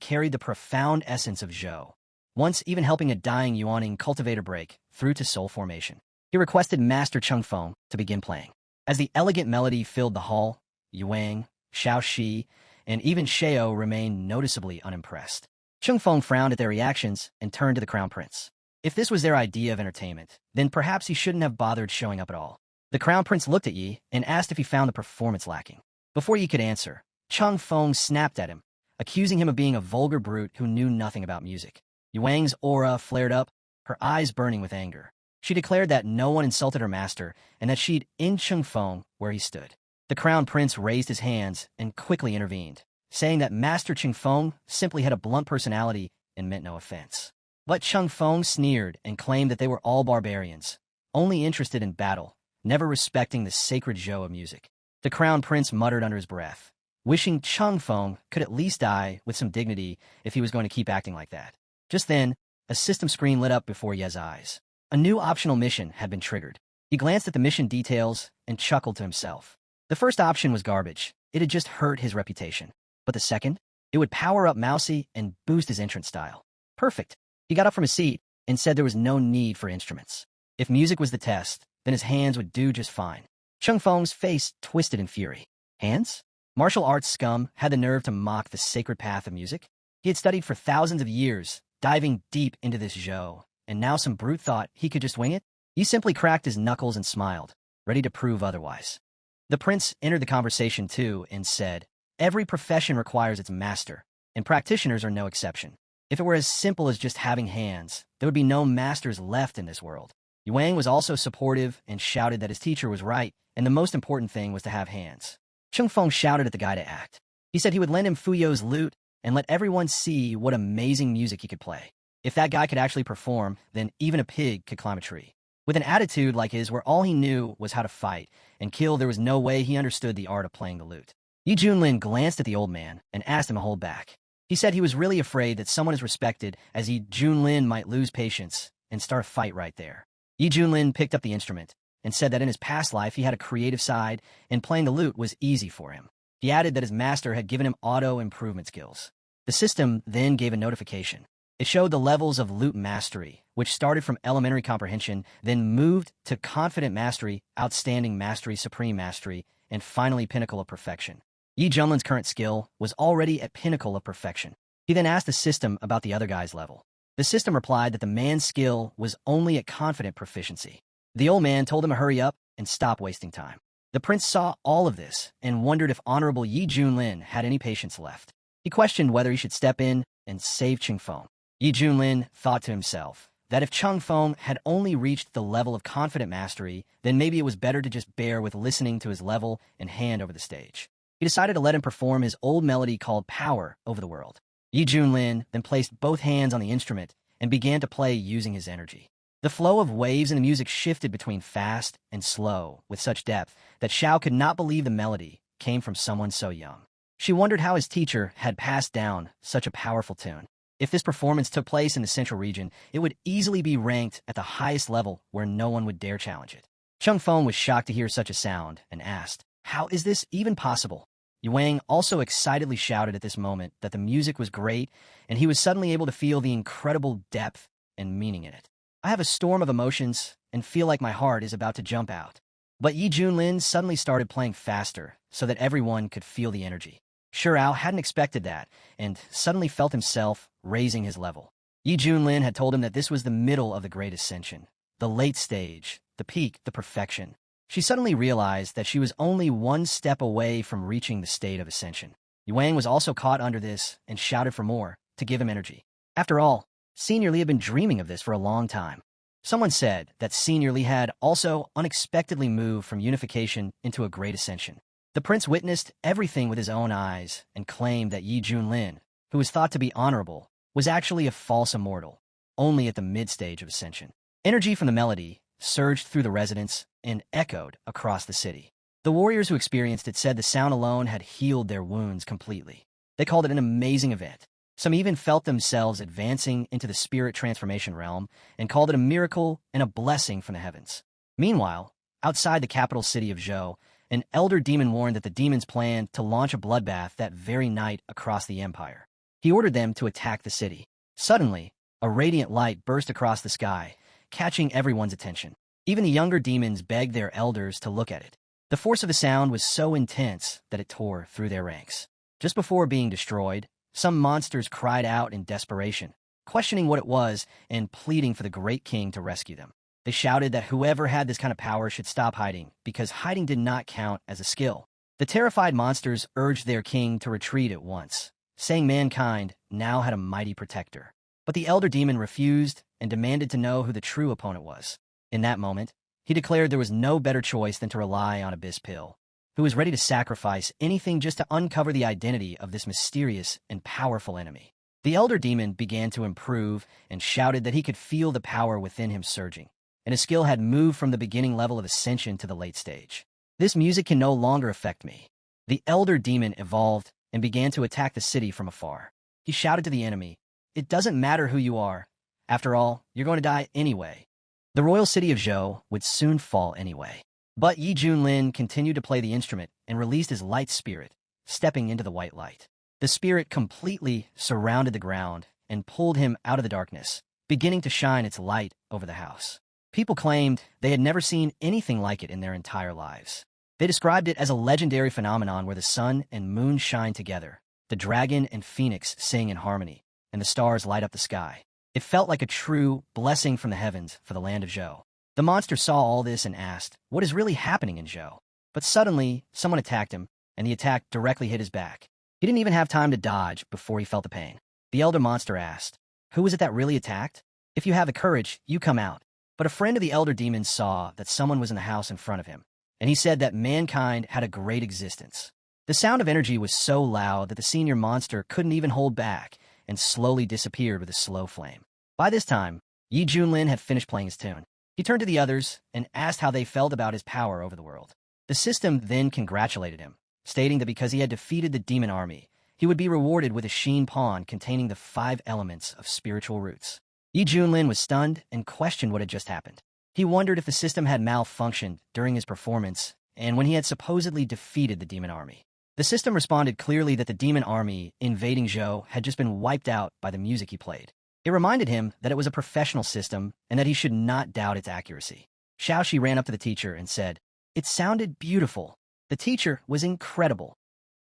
carried the profound essence of Zhou, once even helping a dying Yuaning cultivator break through to soul formation. He requested Master Chang Feng to begin playing. As the elegant melody filled the hall, Yuang, Xiaoxi, and even Sheo remained noticeably unimpressed. Chang Feng frowned at their reactions and turned to the Crown Prince. If this was their idea of entertainment, then perhaps he shouldn't have bothered showing up at all. The Crown Prince looked at Yi and asked if he found the performance lacking. Before Yi could answer, Chang Feng snapped at him, accusing him of being a vulgar brute who knew nothing about music. Yuang's aura flared up, her eyes burning with anger. She declared that no one insulted her master and that she'd end Chang Feng where he stood. The Crown Prince raised his hands and quickly intervened, saying that Master Chang Feng simply had a blunt personality and meant no offense. But Chang Feng sneered and claimed that they were all barbarians, only interested in battle, never respecting the sacred Zhou of music. The Crown Prince muttered under his breath, wishing Chang Feng could at least die with some dignity if he was going to keep acting like that. Just then, a system screen lit up before Ye's eyes. A new optional mission had been triggered. He glanced at the mission details and chuckled to himself. The first option was garbage. It had just hurt his reputation. But the second? It would power up Mousy and boost his entrance style. Perfect. He got up from his seat and said there was no need for instruments. If music was the test, then his hands would do just fine. Chang Feng's face twisted in fury. Hands? Martial arts scum had the nerve to mock the sacred path of music? He had studied for thousands of years, diving deep into this Zhou, and now some brute thought he could just wing it? He simply cracked his knuckles and smiled, ready to prove otherwise. The prince entered the conversation too and said, every profession requires its master, and practitioners are no exception. If it were as simple as just having hands, there would be no masters left in this world. Yuang was also supportive and shouted that his teacher was right, and the most important thing was to have hands. Chang Feng shouted at the guy to act. He said he would lend him Fuyo's lute and let everyone see what amazing music he could play. If that guy could actually perform, then even a pig could climb a tree. With an attitude like his where all he knew was how to fight and kill, there was no way he understood the art of playing the lute. Yi Junlin glanced at the old man and asked him to hold back. He said he was really afraid that someone as respected as Yi Junlin might lose patience and start a fight right there. Yi Junlin picked up the instrument and said that in his past life he had a creative side and playing the lute was easy for him. He added that his master had given him auto-improvement skills. The system then gave a notification. It showed the levels of lute mastery, which started from elementary comprehension, then moved to confident mastery, outstanding mastery, supreme mastery, and finally pinnacle of perfection. Yi Junlin's current skill was already at pinnacle of perfection. He then asked the system about the other guy's level. The system replied that the man's skill was only at confident proficiency. The old man told him to hurry up and stop wasting time. The prince saw all of this and wondered if Honorable Yi Junlin had any patience left. He questioned whether he should step in and save Chang Feng. Yi Junlin thought to himself that if Chang Feng had only reached the level of confident mastery, then maybe it was better to just bear with listening to his level and hand over the stage. He decided to let him perform his old melody called Power over the world. Yi Junlin then placed both hands on the instrument and began to play using his energy. The flow of waves in the music shifted between fast and slow with such depth that Xiao could not believe the melody came from someone so young. She wondered how his teacher had passed down such a powerful tune. If this performance took place in the central region, it would easily be ranked at the highest level where no one would dare challenge it. Chang Feng was shocked to hear such a sound and asked, "How is this even possible?" Yuang also excitedly shouted at this moment that the music was great, and he was suddenly able to feel the incredible depth and meaning in it. "I have a storm of emotions and feel like my heart is about to jump out." But Yi Junlin suddenly started playing faster so that everyone could feel the energy. Shirao hadn't expected that and suddenly felt himself raising his level. Yi Junlin had told him that this was the middle of the Great Ascension, the late stage, the peak, the perfection. She suddenly realized that she was only one step away from reaching the state of Ascension. Yuang was also caught under this and shouted for more, to give him energy. After all, Senior Lee had been dreaming of this for a long time. Someone said that Senior Li had also unexpectedly moved from unification into a great ascension. The prince witnessed everything with his own eyes and claimed that Yi Junlin, who was thought to be honorable, was actually a false immortal, only at the mid-stage of ascension. Energy from the melody surged through the residence and echoed across the city. The warriors who experienced it said the sound alone had healed their wounds completely. They called it an amazing event. Some even felt themselves advancing into the spirit transformation realm and called it a miracle and a blessing from the heavens. Meanwhile, outside the capital city of Zhou, an elder demon warned that the demons planned to launch a bloodbath that very night across the empire. He ordered them to attack the city. Suddenly, a radiant light burst across the sky, catching everyone's attention. Even the younger demons begged their elders to look at it. The force of the sound was so intense that it tore through their ranks. Just before being destroyed, some monsters cried out in desperation, questioning what it was and pleading for the great king to rescue them. They shouted that whoever had this kind of power should stop hiding, because hiding did not count as a skill. The terrified monsters urged their king to retreat at once, saying mankind now had a mighty protector. But the elder demon refused and demanded to know who the true opponent was. In that moment, he declared there was no better choice than to rely on Abyss Pill, who was ready to sacrifice anything just to uncover the identity of this mysterious and powerful enemy. The elder demon began to improve and shouted that he could feel the power within him surging, and his skill had moved from the beginning level of ascension to the late stage. This music can no longer affect me. The elder demon evolved and began to attack the city from afar. He shouted to the enemy, "It doesn't matter who you are. After all, you're going to die anyway." The royal city of Zhou would soon fall anyway. But Yi Junlin continued to play the instrument and released his light spirit, stepping into the white light. The spirit completely surrounded the ground and pulled him out of the darkness, beginning to shine its light over the house. People claimed they had never seen anything like it in their entire lives. They described it as a legendary phenomenon where the sun and moon shine together, the dragon and phoenix sing in harmony, and the stars light up the sky. It felt like a true blessing from the heavens for the land of Zhou. The monster saw all this and asked, what is really happening in Zhou? But suddenly, someone attacked him, and the attack directly hit his back. He didn't even have time to dodge before he felt the pain. The elder monster asked, who was it that really attacked? If you have the courage, you come out. But a friend of the elder demon saw that someone was in the house in front of him, and he said that mankind had a great existence. The sound of energy was so loud that the senior monster couldn't even hold back, and slowly disappeared with a slow flame. By this time, Yi Junlin had finished playing his tune. He turned to the others and asked how they felt about his power over the world. The system then congratulated him, stating that because he had defeated the demon army, he would be rewarded with a sheen pawn containing the 5 elements of spiritual roots. Yi Junlin was stunned and questioned what had just happened. He wondered if the system had malfunctioned during his performance and when he had supposedly defeated the demon army. The system responded clearly that the demon army invading Zhou had just been wiped out by the music he played. It reminded him that it was a professional system and that he should not doubt its accuracy. Xiaoxi ran up to the teacher and said, "It sounded beautiful. The teacher was incredible."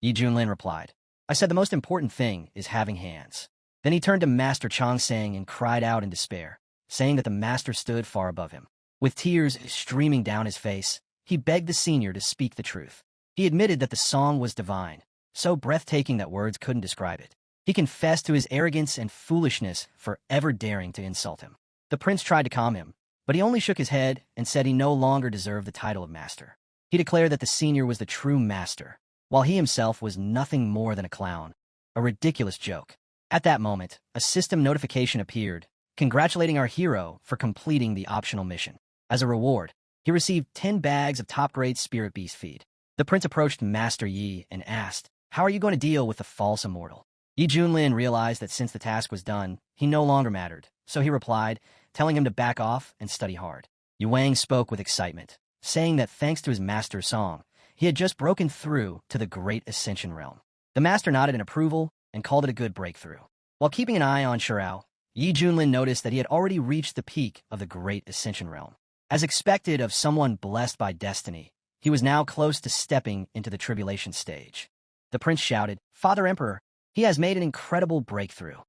Yi Junlin replied, "I said the most important thing is having hands." Then he turned to Master Chongsang and cried out in despair, saying that the master stood far above him. With tears streaming down his face, he begged the senior to speak the truth. He admitted that the song was divine, so breathtaking that words couldn't describe it. He confessed to his arrogance and foolishness for ever daring to insult him. The prince tried to calm him, but he only shook his head and said he no longer deserved the title of master. He declared that the senior was the true master, while he himself was nothing more than a clown, a ridiculous joke. At that moment, a system notification appeared, congratulating our hero for completing the optional mission. As a reward, he received 10 bags of top-grade spirit beast feed. The prince approached Master Yi and asked, "How are you going to deal with the false immortal?" Yi Junlin realized that since the task was done, he no longer mattered, so he replied, telling him to back off and study hard. Yu Wang spoke with excitement, saying that thanks to his master's song, he had just broken through to the Great Ascension realm. The master nodded in approval and called it a good breakthrough. While keeping an eye on Shirao, Yi Junlin noticed that he had already reached the peak of the Great Ascension realm. As expected of someone blessed by destiny, he was now close to stepping into the tribulation stage. The prince shouted, "Father Emperor, he has made an incredible breakthrough."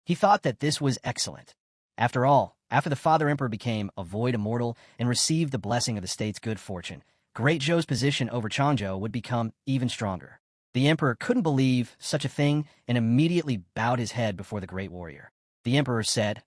He thought that this was excellent. After all, after the Father Emperor became a void immortal and received the blessing of the state's good fortune, Great Zhou's position over Changzhou would become even stronger. The emperor couldn't believe such a thing and immediately bowed his head before the great warrior. The emperor said,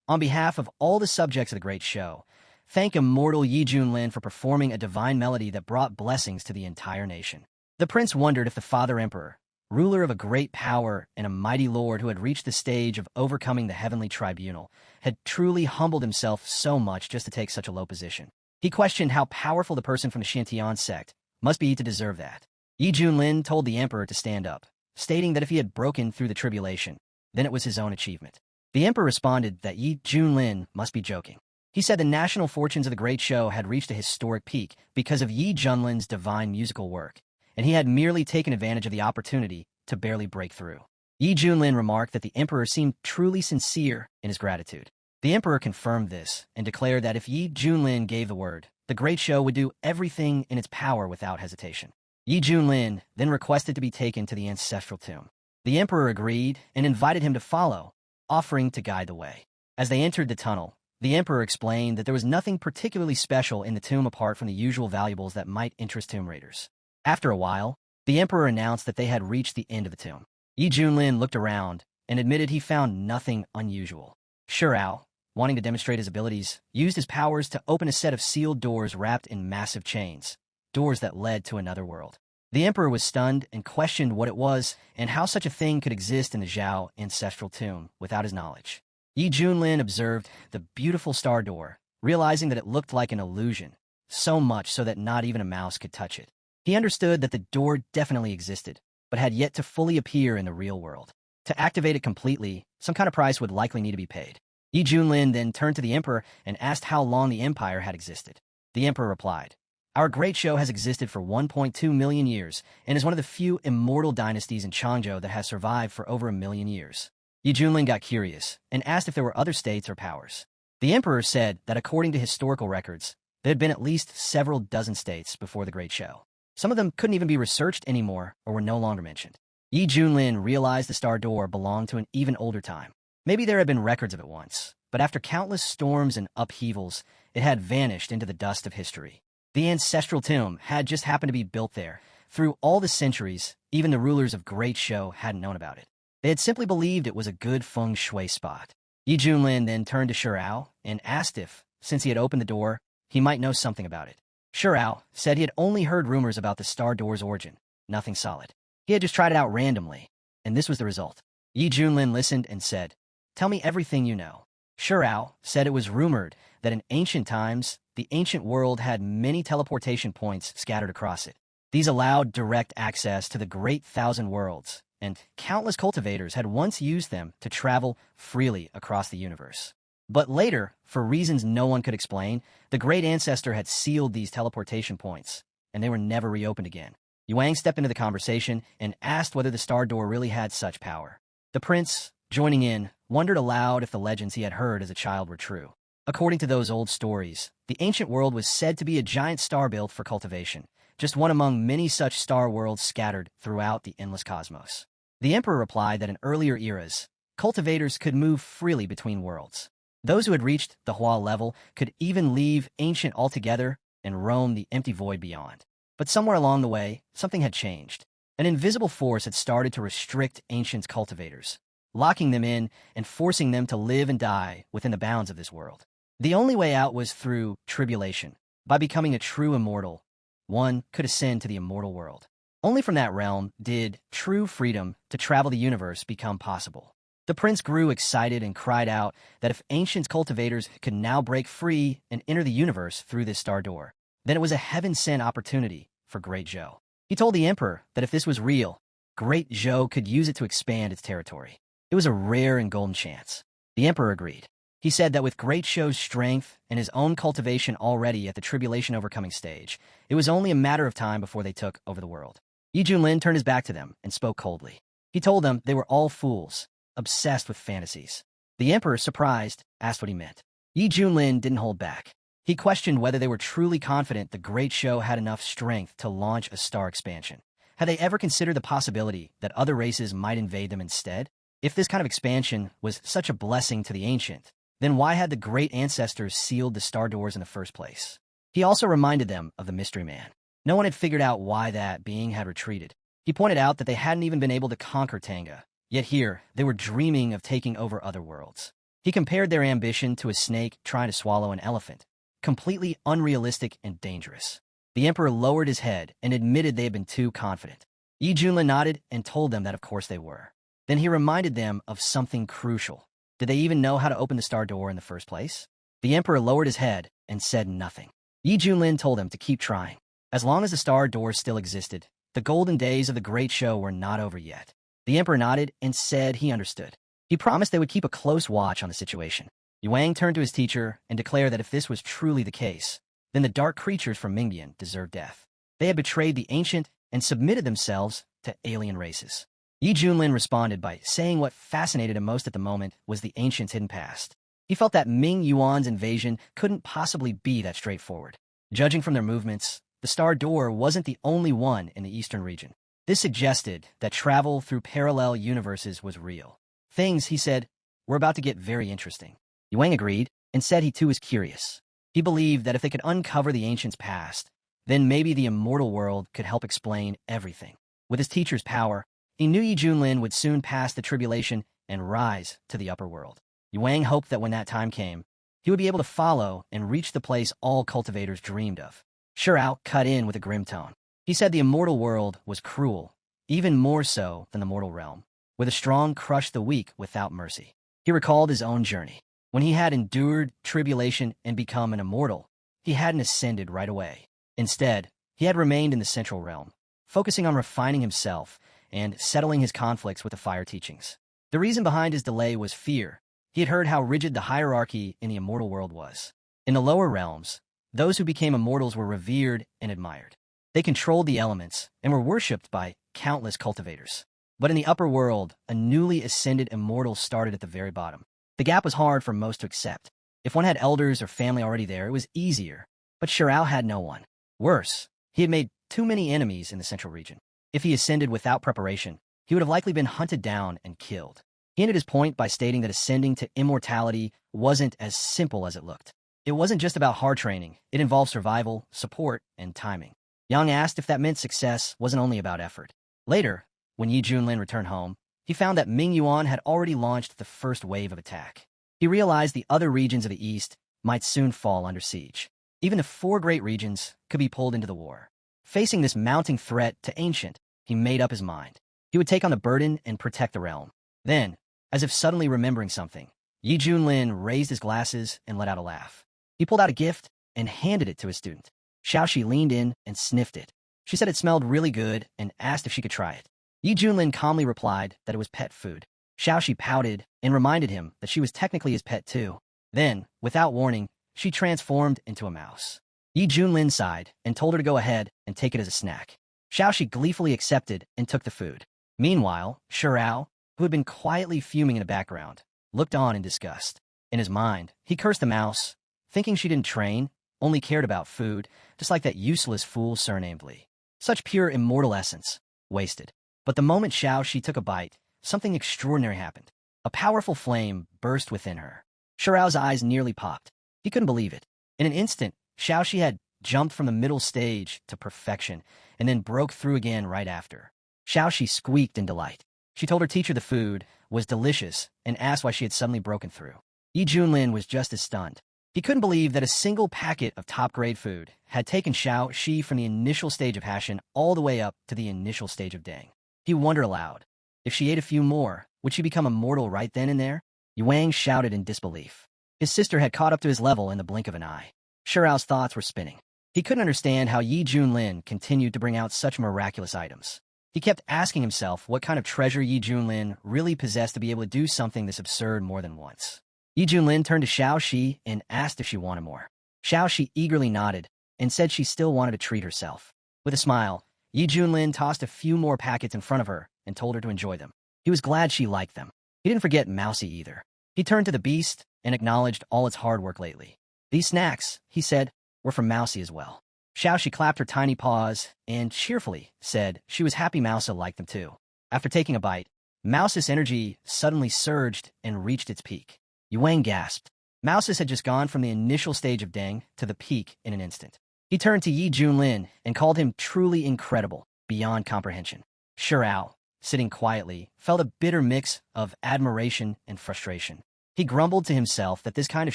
On behalf of all the subjects of the great show, thank immortal Yi Junlin for performing a divine melody that brought blessings to the entire nation. The prince wondered if the father emperor, ruler of a great power and a mighty lord who had reached the stage of overcoming the heavenly tribunal, had truly humbled himself so much just to take such a low position. He questioned how powerful the person from the Shantian sect must be to deserve that. Yi Junlin told the emperor to stand up, stating that if he had broken through the tribulation, then it was his own achievement. The emperor responded that Yi Junlin must be joking. He said the national fortunes of the great show had reached a historic peak because of Yi Junlin's divine musical work, and he had merely taken advantage of the opportunity to barely break through. Yi Junlin remarked that the emperor seemed truly sincere in his gratitude. The emperor confirmed this and declared that if Yi Junlin gave the word, the great show would do everything in its power without hesitation. Yi Junlin then requested to be taken to the ancestral tomb. The emperor agreed and invited him to follow, offering to guide the way. As they entered the tunnel, the emperor explained that there was nothing particularly special in the tomb apart from the usual valuables that might interest tomb raiders. After a while, the emperor announced that they had reached the end of the tomb. Yi Junlin looked around and admitted he found nothing unusual. Shurao, wanting to demonstrate his abilities, used his powers to open a set of sealed doors wrapped in massive chains, doors that led to another world. The emperor was stunned and questioned what it was and how such a thing could exist in the Zhao ancestral tomb without his knowledge. Yi Junlin observed the beautiful star door, realizing that it looked like an illusion, so much so that not even a mouse could touch it. He understood that the door definitely existed, but had yet to fully appear in the real world. To activate it completely, some kind of price would likely need to be paid. Yi Junlin then turned to the emperor and asked how long the empire had existed. The emperor replied, "Our great show has existed for 1.2 million years and is one of the few immortal dynasties in Changzhou that has survived for over 1,000,000 years." Yi Junlin got curious and asked if there were other states or powers. The emperor said that according to historical records, there had been at least several dozen states before the great show. Some of them couldn't even be researched anymore or were no longer mentioned. Yi Junlin realized the star door belonged to an even older time. Maybe there had been records of it once, but after countless storms and upheavals, it had vanished into the dust of history. The ancestral tomb had just happened to be built there. Through all the centuries, even the rulers of Great Show hadn't known about it. They had simply believed it was a good feng shui spot. Yi Junlin then turned to Shurao and asked if, since he had opened the door, he might know something about it. Shurao said he had only heard rumors about the star door's origin, nothing solid. He had just tried it out randomly, and this was the result. Yi Junlin listened and said, "Tell me everything you know." Shurao said it was rumored that in ancient times, the ancient world had many teleportation points scattered across it. These allowed direct access to the Great Thousand Worlds, and countless cultivators had once used them to travel freely across the universe. But later, for reasons no one could explain, the Great Ancestor had sealed these teleportation points, and they were never reopened again. Yuang stepped into the conversation and asked whether the star door really had such power. The prince, joining in, wondered aloud if the legends he had heard as a child were true. According to those old stories, the ancient world was said to be a giant star built for cultivation, just one among many such star worlds scattered throughout the endless cosmos. The emperor replied that in earlier eras, cultivators could move freely between worlds. Those who had reached the Hua level could even leave ancient altogether and roam the empty void beyond. But somewhere along the way, something had changed. An invisible force had started to restrict ancient cultivators, locking them in and forcing them to live and die within the bounds of this world. The only way out was through tribulation. By becoming a true immortal, one could ascend to the immortal world. Only from that realm did true freedom to travel the universe become possible. The prince grew excited and cried out that if ancient cultivators could now break free and enter the universe through this star door, then it was a heaven-sent opportunity for Great Zhou. He told the emperor that if this was real, Great Zhou could use it to expand its territory. It was a rare and golden chance. The emperor agreed. He said that with Great Zhou's strength and his own cultivation already at the tribulation overcoming stage, it was only a matter of time before they took over the world. Yi Junlin turned his back to them and spoke coldly. He told them they were all fools, obsessed with fantasies. The emperor, surprised, asked what he meant. Yi Junlin didn't hold back. He questioned whether they were truly confident the Great Show had enough strength to launch a star expansion. Had they ever considered the possibility that other races might invade them instead? If this kind of expansion was such a blessing to the ancient, then why had the great ancestors sealed the star doors in the first place? He also reminded them of the Mystery Man. No one had figured out why that being had retreated. He pointed out that they hadn't even been able to conquer Tanga, yet here they were dreaming of taking over other worlds. He compared their ambition to a snake trying to swallow an elephant, completely unrealistic and dangerous. The emperor lowered his head and admitted they had been too confident. Yi Junlin nodded and told them that of course they were. Then he reminded them of something crucial. Did they even know how to open the star door in the first place? The emperor lowered his head and said nothing. Yi Junlin told them to keep trying. As long as the star door still existed, the golden days of the great show were not over yet. The emperor nodded and said he understood. He promised they would keep a close watch on the situation. Yuang turned to his teacher and declared that if this was truly the case, then the dark creatures from Mingbian deserved death. They had betrayed the ancient and submitted themselves to alien races. Yi Junlin responded by saying what fascinated him most at the moment was the ancients' hidden past. He felt that Ming Yuan's invasion couldn't possibly be that straightforward. Judging from their movements, the star door wasn't the only one in the eastern region. This suggested that travel through parallel universes was real. Things, he said, were about to get very interesting. Yuang agreed and said he too was curious. He believed that if they could uncover the ancients' past, then maybe the immortal world could help explain everything. With his teacher's power, he knew Yi Junlin would soon pass the tribulation and rise to the upper world. Yuang hoped that when that time came, he would be able to follow and reach the place all cultivators dreamed of. Shirao cut in with a grim tone. He said the immortal world was cruel, even more so than the mortal realm, where the strong crush the weak without mercy. He recalled his own journey. When he had endured tribulation and become an immortal, he hadn't ascended right away. Instead, he had remained in the central realm, focusing on refining himself and settling his conflicts with the fire teachings. The reason behind his delay was fear. He had heard how rigid the hierarchy in the immortal world was. In the lower realms, those who became immortals were revered and admired. They controlled the elements and were worshipped by countless cultivators. But in the upper world, a newly ascended immortal started at the very bottom. The gap was hard for most to accept. If one had elders or family already there, it was easier. But Shirao had no one. Worse, he had made too many enemies in the central region. If he ascended without preparation, he would have likely been hunted down and killed. He ended his point by stating that ascending to immortality wasn't as simple as it looked. It wasn't just about hard training. It involved survival, support, and timing. Yang asked if that meant success wasn't only about effort. Later, when Yi Junlin returned home, he found that Ming Yuan had already launched the first wave of attack. He realized the other regions of the east might soon fall under siege. Even the 4 great regions could be pulled into the war. Facing this mounting threat to ancient, he made up his mind. He would take on the burden and protect the realm. Then, as if suddenly remembering something, Yi Junlin raised his glasses and let out a laugh. He pulled out a gift and handed it to his student. Xiaoxi leaned in and sniffed it. She said it smelled really good and asked if she could try it. Yi Junlin calmly replied that it was pet food. Xiaoxi pouted and reminded him that she was technically his pet too. Then, without warning, she transformed into a mouse. Yi Junlin sighed and told her to go ahead and take it as a snack. Xiaoxi gleefully accepted and took the food. Meanwhile, Shirao, who had been quietly fuming in the background, looked on in disgust. In his mind, he cursed the mouse, thinking she didn't train, only cared about food, just like that useless fool surnamed Li. Such pure immortal essence, wasted. But the moment Xiaoxi took a bite, something extraordinary happened. A powerful flame burst within her. Shirao's eyes nearly popped. He couldn't believe it. In an instant, Xiaoxi had jumped from the middle stage to perfection, and then broke through again right after. Xiaoxi squeaked in delight. She told her teacher the food was delicious and asked why she had suddenly broken through. Yi Junlin was just as stunned. He couldn't believe that a single packet of top-grade food had taken Xiaoxi from the initial stage of passion all the way up to the initial stage of dang. He wondered aloud, if she ate a few more, would she become immortal right then and there? Yuang shouted in disbelief. His sister had caught up to his level in the blink of an eye. Shirao's thoughts were spinning. He couldn't understand how Yi Junlin continued to bring out such miraculous items. He kept asking himself what kind of treasure Yi Junlin really possessed to be able to do something this absurd more than once. Yi Junlin turned to Xiaoxi and asked if she wanted more. Xiaoxi eagerly nodded and said she still wanted to treat herself. With a smile, Yi Junlin tossed a few more packets in front of her and told her to enjoy them. He was glad she liked them. He didn't forget Mousy either. He turned to the beast and acknowledged all its hard work lately. These snacks, he said, were from Mousy as well. Xiaoxi clapped her tiny paws and cheerfully said she was happy Mousa liked them too. After taking a bite, Mouse's energy suddenly surged and reached its peak. Yuang gasped. Mouse's had just gone from the initial stage of Deng to the peak in an instant. He turned to Yi Junlin and called him truly incredible, beyond comprehension. Shirao, sitting quietly, felt a bitter mix of admiration and frustration. He grumbled to himself that this kind of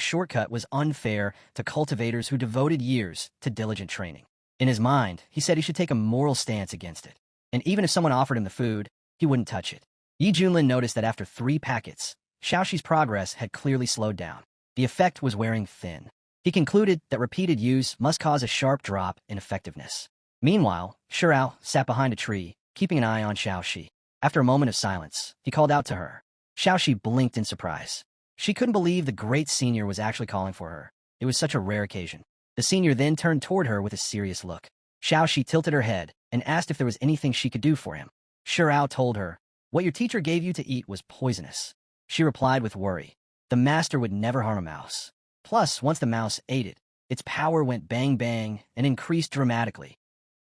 shortcut was unfair to cultivators who devoted years to diligent training. In his mind, he said he should take a moral stance against it. And even if someone offered him the food, he wouldn't touch it. Yi Junlin noticed that after 3 packets, Xiaoxi's progress had clearly slowed down. The effect was wearing thin. He concluded that repeated use must cause a sharp drop in effectiveness. Meanwhile, Shirao sat behind a tree, keeping an eye on Xiaoxi. After a moment of silence, he called out to her. Xiaoxi blinked in surprise. She couldn't believe the great senior was actually calling for her. It was such a rare occasion. The senior then turned toward her with a serious look. Xiaoxi tilted her head and asked if there was anything she could do for him. Shirao told her, "What your teacher gave you to eat was poisonous." She replied with worry. The master would never harm a mouse. Plus, once the mouse ate it, its power went bang bang and increased dramatically.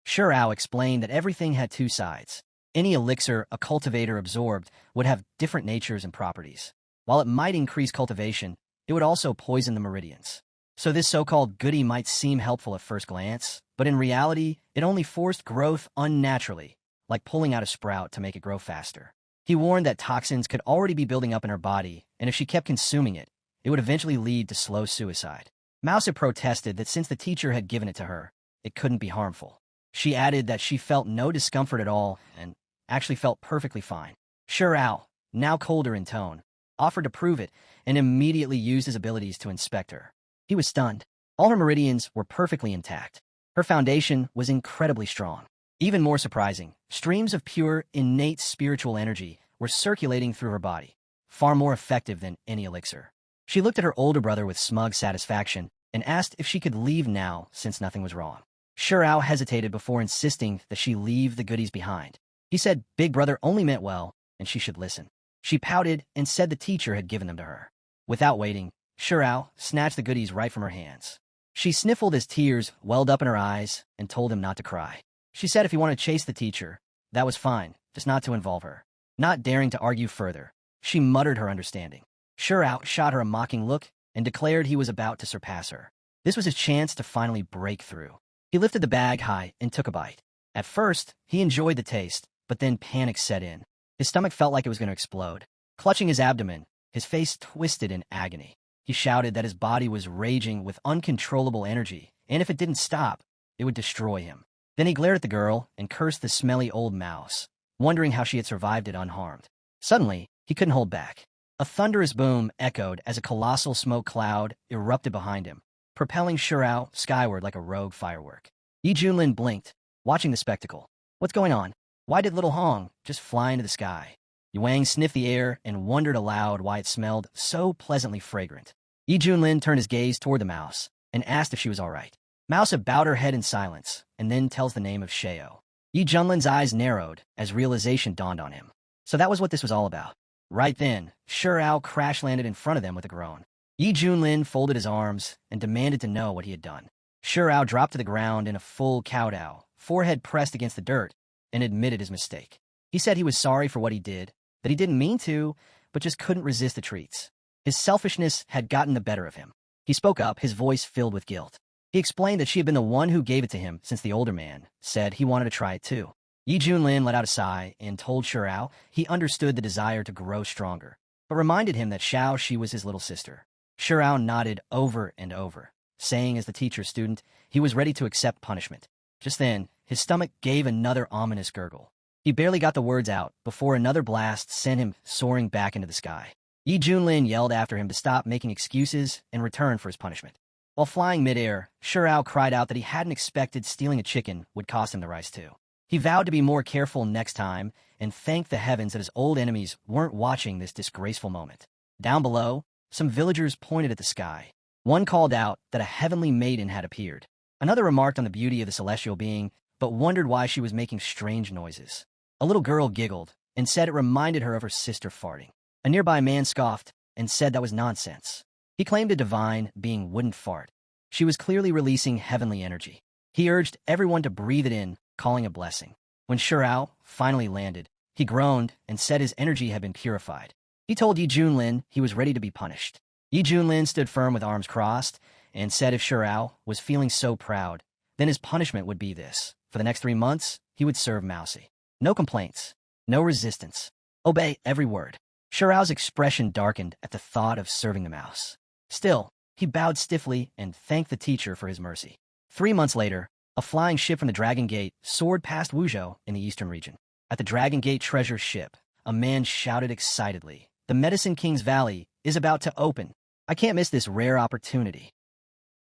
Shirao explained that everything had 2 sides. Any elixir a cultivator absorbed would have different natures and properties. While it might increase cultivation, it would also poison the meridians. So this so-called goodie might seem helpful at first glance, but in reality, it only forced growth unnaturally, like pulling out a sprout to make it grow faster. He warned that toxins could already be building up in her body, and if she kept consuming it, it would eventually lead to slow suicide. Mouse had protested that since the teacher had given it to her, it couldn't be harmful. She added that she felt no discomfort at all and actually felt perfectly fine. Shirao, now colder in tone, offered to prove it and immediately used his abilities to inspect her. He was stunned. All her meridians were perfectly intact. Her foundation was incredibly strong. Even more surprising, streams of pure, innate spiritual energy were circulating through her body, far more effective than any elixir. She looked at her older brother with smug satisfaction and asked if she could leave now since nothing was wrong. Shirao hesitated before insisting that she leave the goodies behind. He said Big Brother only meant well and she should listen. She pouted and said the teacher had given them to her. Without waiting, Shirao snatched the goodies right from her hands. She sniffled as tears welled up in her eyes and told him not to cry. She said if he wanted to chase the teacher, that was fine, just not to involve her. Not daring to argue further, she muttered her understanding. Shirao shot her a mocking look and declared he was about to surpass her. This was his chance to finally break through. He lifted the bag high and took a bite. At first, he enjoyed the taste, but then panic set in. His stomach felt like it was going to explode. Clutching his abdomen, his face twisted in agony. He shouted that his body was raging with uncontrollable energy, and if it didn't stop, it would destroy him. Then he glared at the girl and cursed the smelly old mouse, wondering how she had survived it unharmed. Suddenly, he couldn't hold back. A thunderous boom echoed as a colossal smoke cloud erupted behind him, propelling Shirao skyward like a rogue firework. Yi Junlin blinked, watching the spectacle. What's going on? Why did little Hong just fly into the sky? Yuang sniffed the air and wondered aloud why it smelled so pleasantly fragrant. Yi Junlin turned his gaze toward the mouse and asked if she was all right. Mouse had bowed her head in silence and then tells the name of Sheo. Yi Junlin's eyes narrowed as realization dawned on him. So that was what this was all about. Right then, Shirao crash-landed in front of them with a groan. Yi Junlin folded his arms and demanded to know what he had done. Shirao dropped to the ground in a full kowtow, forehead pressed against the dirt, and admitted his mistake. He said he was sorry for what he did, that he didn't mean to, but just couldn't resist the treats. His selfishness had gotten the better of him. He spoke up, his voice filled with guilt. He explained that she had been the one who gave it to him since the older man said he wanted to try it too. Yi Junlin let out a sigh and told Shirao he understood the desire to grow stronger, but reminded him that Xiaoxi was his little sister. Shirao nodded over and over, saying as the teacher's student, he was ready to accept punishment. Just then, his stomach gave another ominous gurgle. He barely got the words out before another blast sent him soaring back into the sky. Yi Junlin yelled after him to stop making excuses and return for his punishment. While flying midair, Shirao cried out that he hadn't expected stealing a chicken would cost him the rice too. He vowed to be more careful next time and thanked the heavens that his old enemies weren't watching this disgraceful moment. Down below, some villagers pointed at the sky. One called out that a heavenly maiden had appeared. Another remarked on the beauty of the celestial being, but wondered why she was making strange noises. A little girl giggled and said it reminded her of her sister farting. A nearby man scoffed and said that was nonsense. He claimed a divine being wouldn't fart. She was clearly releasing heavenly energy. He urged everyone to breathe it in, calling a blessing. When Shirao finally landed, he groaned and said his energy had been purified. He told Yi Junlin he was ready to be punished. Yi Junlin stood firm with arms crossed and said if Shirao was feeling so proud, then his punishment would be this. For the next 3 months, he would serve Mousy. No complaints, no resistance. Obey every word. Shirao's expression darkened at the thought of serving the mouse. Still, he bowed stiffly and thanked the teacher for his mercy. 3 months later, a flying ship from the Dragon Gate soared past Wuzhou in the eastern region. At the Dragon Gate treasure ship, a man shouted excitedly, "The Medicine King's Valley is about to open. I can't miss this rare opportunity."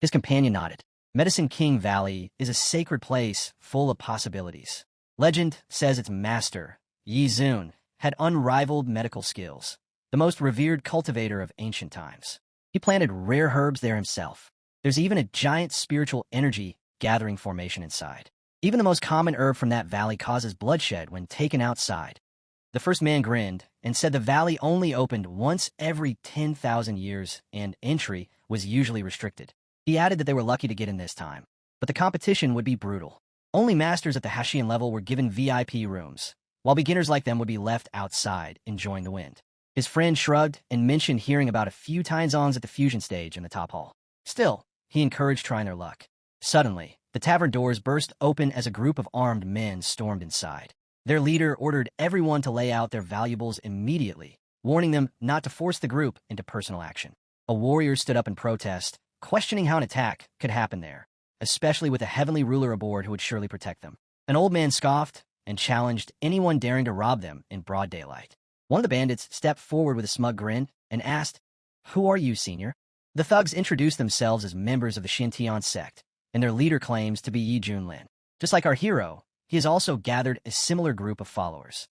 His companion nodded. Medicine King Valley is a sacred place full of possibilities. Legend says its master, Yi Zun, had unrivaled medical skills, the most revered cultivator of ancient times. He planted rare herbs there himself. There's even a giant spiritual energy gathering formation inside. Even the most common herb from that valley causes bloodshed when taken outside. The first man grinned and said the valley only opened once every 10,000 years and entry was usually restricted. He added that they were lucky to get in this time, but the competition would be brutal. Only masters at the Hashian level were given VIP rooms, while beginners like them would be left outside enjoying the wind. His friend shrugged and mentioned hearing about a few Tainzongs at the fusion stage in the top hall. Still, he encouraged trying their luck. Suddenly, the tavern doors burst open as a group of armed men stormed inside. Their leader ordered everyone to lay out their valuables immediately, warning them not to force the group into personal action. A warrior stood up in protest, questioning how an attack could happen there, especially with a heavenly ruler aboard who would surely protect them. An old man scoffed and challenged anyone daring to rob them in broad daylight. One of the bandits stepped forward with a smug grin and asked, "Who are you, senior?" The thugs introduced themselves as members of the Xintian sect, and their leader claims to be Yi Junlin. Just like our hero, he has also gathered a similar group of followers.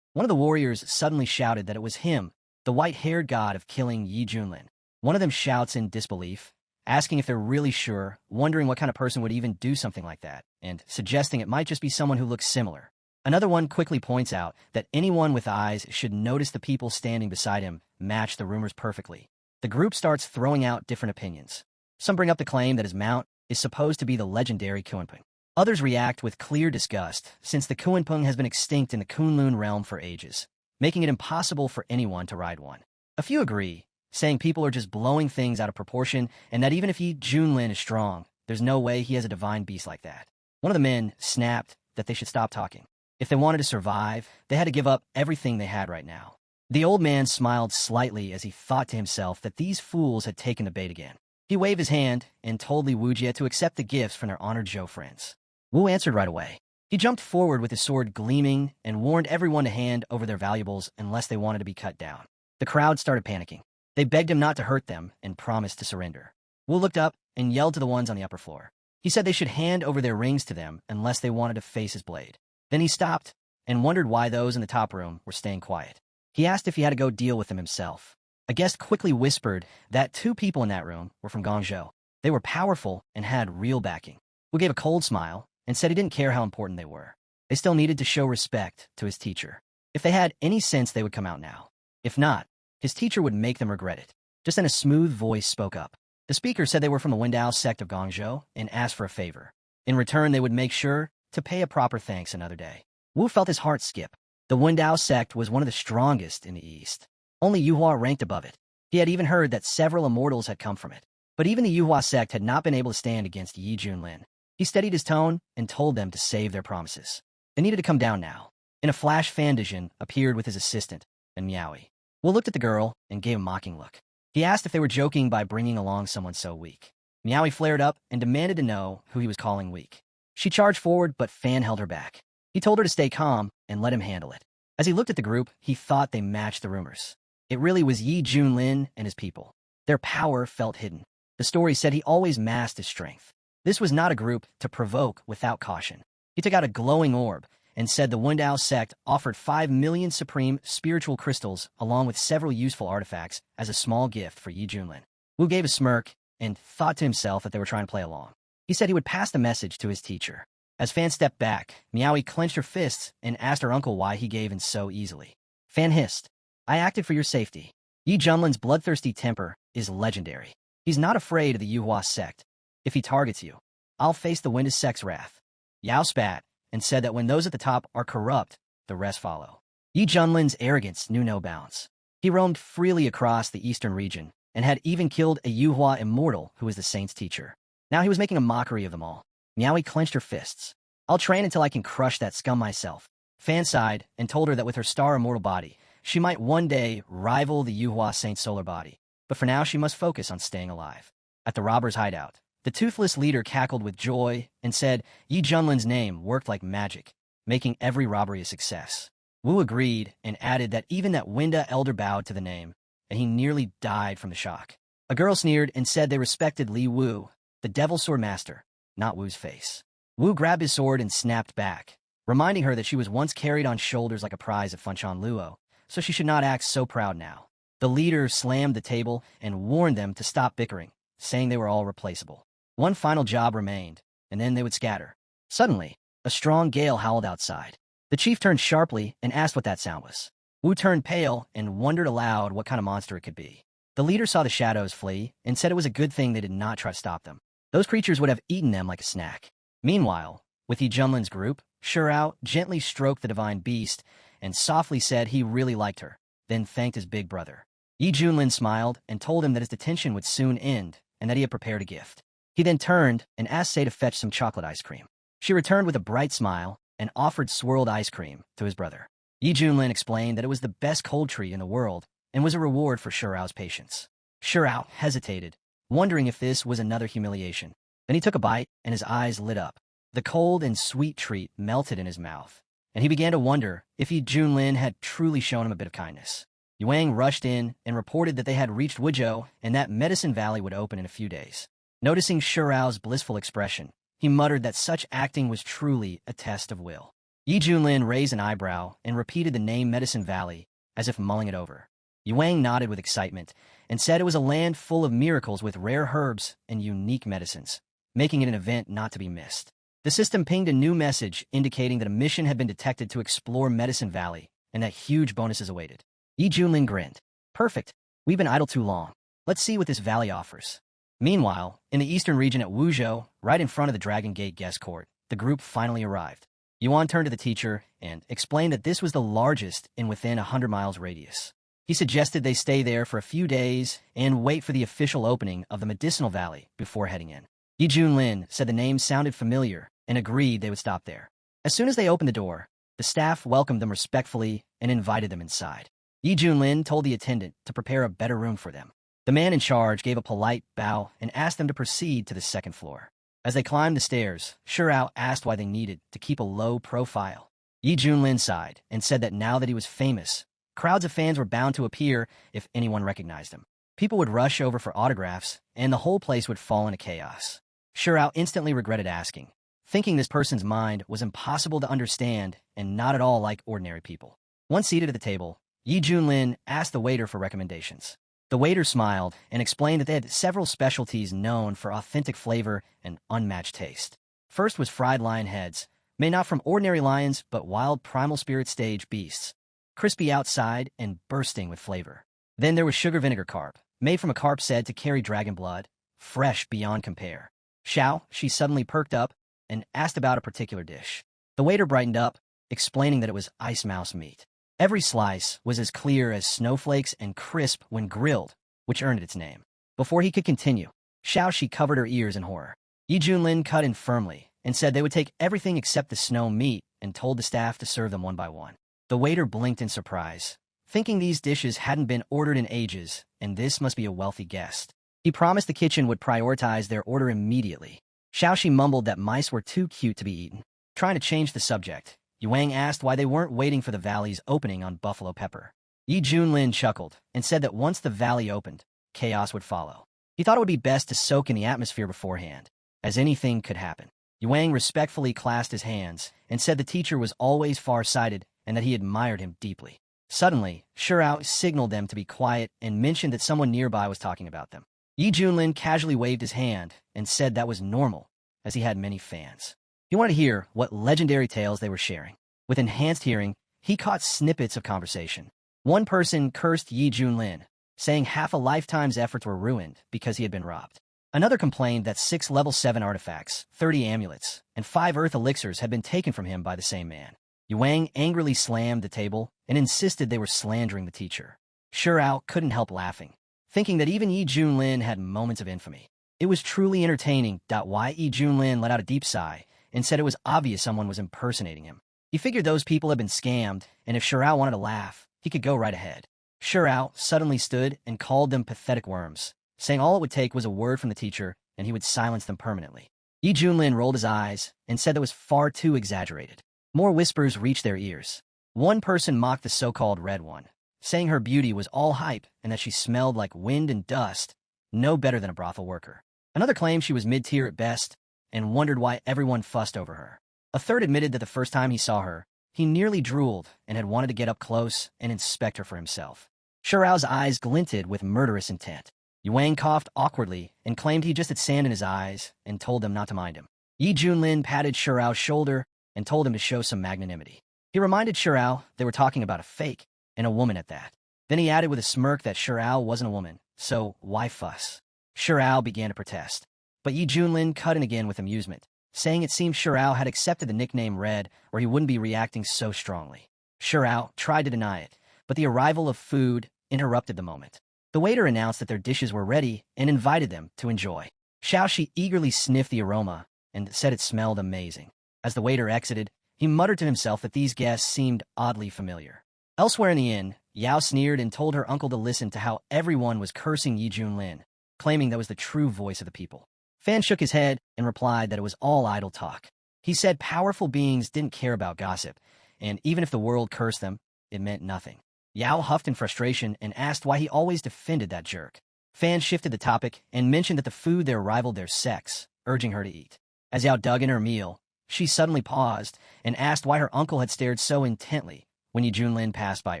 One of the warriors suddenly shouted that it was him, the white-haired god of killing Yi Junlin. One of them shouts in disbelief, asking if they're really sure, wondering what kind of person would even do something like that, and suggesting it might just be someone who looks similar. Another one quickly points out that anyone with eyes should notice the people standing beside him match the rumors perfectly. The group starts throwing out different opinions. Some bring up the claim that his mount is supposed to be the legendary Kunpeng. Others react with clear disgust, since the Kunpeng has been extinct in the Kunlun realm for ages, making it impossible for anyone to ride one. A few agree, saying people are just blowing things out of proportion, and that even if Yi Junlin is strong, there's no way he has a divine beast like that. One of the men snapped that they should stop talking. If they wanted to survive, they had to give up everything they had right now. The old man smiled slightly as he thought to himself that these fools had taken the bait again. He waved his hand and told Li Wujie to accept the gifts from their honored Zhou friends. Wu answered right away. He jumped forward with his sword gleaming and warned everyone to hand over their valuables unless they wanted to be cut down. The crowd started panicking. They begged him not to hurt them and promised to surrender. Wu looked up and yelled to the ones on the upper floor. He said they should hand over their rings to them unless they wanted to face his blade. Then he stopped and wondered why those in the top room were staying quiet. He asked if he had to go deal with them himself. A guest quickly whispered that 2 people in that room were from Guangzhou. They were powerful and had real backing. Wu gave a cold smile and said he didn't care how important they were. They still needed to show respect to his teacher. If they had any sense, they would come out now. If not, his teacher would make them regret it. Just then a smooth voice spoke up. The speaker said they were from the Wendao sect of Guangzhou and asked for a favor. In return, they would make sure to pay a proper thanks another day. Wu felt his heart skip. The Wendao sect was one of the strongest in the East. Only Yuhua ranked above it. He had even heard that several immortals had come from it. But even the Yuhua sect had not been able to stand against Yi Junlin. He steadied his tone and told them to save their promises. They needed to come down now. In a flash, Fandijin appeared with his assistant, and Miaoi. Wu looked at the girl and gave a mocking look. He asked if they were joking by bringing along someone so weak. Miaoi flared up and demanded to know who he was calling weak. She charged forward, but Fan held her back. He told her to stay calm and let him handle it. As he looked at the group, he thought they matched the rumors. It really was Yi Junlin and his people. Their power felt hidden. The story said he always masked his strength. This was not a group to provoke without caution. He took out a glowing orb and said the Wendao sect offered 5 million supreme spiritual crystals along with several useful artifacts as a small gift for Yi Junlin. Wu gave a smirk and thought to himself that they were trying to play along. He said he would pass the message to his teacher. As Fan stepped back, Miaoi clenched her fists and asked her uncle why he gave in so easily. Fan hissed, "I acted for your safety. Yi Junlin's bloodthirsty temper is legendary. He's not afraid of the Yuhua sect. If he targets you, I'll face the Wendao sect's wrath." Yao spat and said that when those at the top are corrupt, the rest follow. Yi Junlin's arrogance knew no bounds. He roamed freely across the eastern region and had even killed a Yuhua immortal who was the saint's teacher. Now he was making a mockery of them all. Miaoi clenched her fists. "I'll train until I can crush that scum myself." Fan sighed and told her that with her star immortal body, she might one day rival the Yuhua Saint solar body, but for now she must focus on staying alive. At the robber's hideout, the toothless leader cackled with joy and said Yi Junlin's name worked like magic, making every robbery a success. Wu agreed and added that even that Winda elder bowed to the name, and he nearly died from the shock. A girl sneered and said they respected Li Wu, the devil sword master, not Wu's face. Wu grabbed his sword and snapped back, reminding her that she was once carried on shoulders like a prize at Funchan Luo, so she should not act so proud now. The leader slammed the table and warned them to stop bickering, saying they were all replaceable. One final job remained, and then they would scatter. Suddenly, a strong gale howled outside. The chief turned sharply and asked what that sound was. Wu turned pale and wondered aloud what kind of monster it could be. The leader saw the shadows flee and said it was a good thing they did not try to stop them. Those creatures would have eaten them like a snack. Meanwhile, with Yi Junlin's group, Shurao gently stroked the divine beast and softly said he really liked her, then thanked his big brother. Yi Junlin smiled and told him that his detention would soon end and that he had prepared a gift. He then turned and asked Sei to fetch some chocolate ice cream. She returned with a bright smile and offered swirled ice cream to his brother. Yi Junlin explained that it was the best cold treat in the world and was a reward for Shurao's patience. Shurao hesitated, wondering if this was another humiliation. Then he took a bite and his eyes lit up. The cold and sweet treat melted in his mouth, and he began to wonder if Yi Junlin had truly shown him a bit of kindness. Yuang rushed in and reported that they had reached Wuzhou and that Medicine Valley would open in a few days. Noticing Shurao's blissful expression, he muttered that such acting was truly a test of will. Yi Junlin raised an eyebrow and repeated the name Medicine Valley, as if mulling it over. Yuang nodded with excitement and said it was a land full of miracles with rare herbs and unique medicines, making it an event not to be missed. The system pinged a new message indicating that a mission had been detected to explore Medicine Valley and that huge bonuses awaited. Yi Junlin grinned. Perfect. We've been idle too long. Let's see what this valley offers. Meanwhile, in the eastern region at Wuzhou, right in front of the Dragon Gate guest court, the group finally arrived. Yuan turned to the teacher and explained that this was the largest in within 100 miles radius. He suggested they stay there for a few days and wait for the official opening of the Medicinal Valley before heading in. Yi Junlin said the name sounded familiar and agreed they would stop there. As soon as they opened the door, the staff welcomed them respectfully and invited them inside. Yi Junlin told the attendant to prepare a better room for them. The man in charge gave a polite bow and asked them to proceed to the second floor. As they climbed the stairs, Shurao asked why they needed to keep a low profile. Yi Junlin sighed and said that now that he was famous, crowds of fans were bound to appear if anyone recognized him. People would rush over for autographs, and the whole place would fall into chaos. Shurao instantly regretted asking, thinking this person's mind was impossible to understand and not at all like ordinary people. Once seated at the table, Yi Junlin asked the waiter for recommendations. The waiter smiled and explained that they had several specialties known for authentic flavor and unmatched taste. First was fried lion heads, made not from ordinary lions but wild primal spirit stage beasts, crispy outside and bursting with flavor. Then there was sugar vinegar carp, made from a carp said to carry dragon blood, fresh beyond compare. Xiao, she suddenly perked up and asked about a particular dish. The waiter brightened up, explaining that it was ice mouse meat. Every slice was as clear as snowflakes and crisp when grilled, which earned it its name. Before he could continue, Xiao she covered her ears in horror. Yi Junlin cut in firmly and said they would take everything except the snow meat and told the staff to serve them one by one. The waiter blinked in surprise, thinking these dishes hadn't been ordered in ages, and this must be a wealthy guest. He promised the kitchen would prioritize their order immediately. Xiao she mumbled that mice were too cute to be eaten. Trying to change the subject, Yuang asked why they weren't waiting for the valley's opening on Buffalo Pepper. Yi Junlin chuckled and said that once the valley opened, chaos would follow. He thought it would be best to soak in the atmosphere beforehand, as anything could happen. Yuang respectfully clasped his hands and said the teacher was always far-sighted and that he admired him deeply. Suddenly, Shurao signaled them to be quiet and mentioned that someone nearby was talking about them. Yi Junlin casually waved his hand and said that was normal, as he had many fans. He wanted to hear what legendary tales they were sharing. With enhanced hearing, he caught snippets of conversation. One person cursed Yi Junlin, saying half a lifetime's efforts were ruined because he had been robbed. Another complained that 6 level 7 artifacts, 30 amulets, and 5 earth elixirs had been taken from him by the same man. Yuang angrily slammed the table and insisted they were slandering the teacher. Shurao couldn't help laughing, thinking that even Yi Junlin had moments of infamy. It was truly entertaining. Why Yi Junlin let out a deep sigh and said it was obvious someone was impersonating him. He figured those people had been scammed, and if Shurao wanted to laugh, he could go right ahead. Shirao suddenly stood and called them pathetic worms, saying all it would take was a word from the teacher and he would silence them permanently. Yi Junlin rolled his eyes and said that was far too exaggerated. More whispers reached their ears. One person mocked the so-called Red One, saying her beauty was all hype and that she smelled like wind and dust, no better than a brothel worker. Another claimed she was mid-tier at best and wondered why everyone fussed over her. A third admitted that the first time he saw her, he nearly drooled and had wanted to get up close and inspect her for himself. Shirao's eyes glinted with murderous intent. Yuang coughed awkwardly and claimed he just had sand in his eyes and told them not to mind him. Yi Junlin patted Shirao's shoulder and told him to show some magnanimity. He reminded Shirao they were talking about a fake, and a woman at that. Then he added with a smirk that Shirao wasn't a woman, so why fuss? Shirao began to protest, but Yi Junlin cut in again with amusement, saying it seemed Shirao had accepted the nickname Red or he wouldn't be reacting so strongly. Shirao tried to deny it, but the arrival of food interrupted the moment. The waiter announced that their dishes were ready and invited them to enjoy. Xiaoxi eagerly sniffed the aroma and said it smelled amazing. As the waiter exited, he muttered to himself that these guests seemed oddly familiar. Elsewhere in the inn, Yao sneered and told her uncle to listen to how everyone was cursing Yi Junlin, claiming that was the true voice of the people. Fan shook his head and replied that it was all idle talk. He said powerful beings didn't care about gossip, and even if the world cursed them, it meant nothing. Yao huffed in frustration and asked why he always defended that jerk. Fan shifted the topic and mentioned that the food there rivaled their sex, urging her to eat. As Yao dug in her meal, she suddenly paused and asked why her uncle had stared so intently when Yi Junlin passed by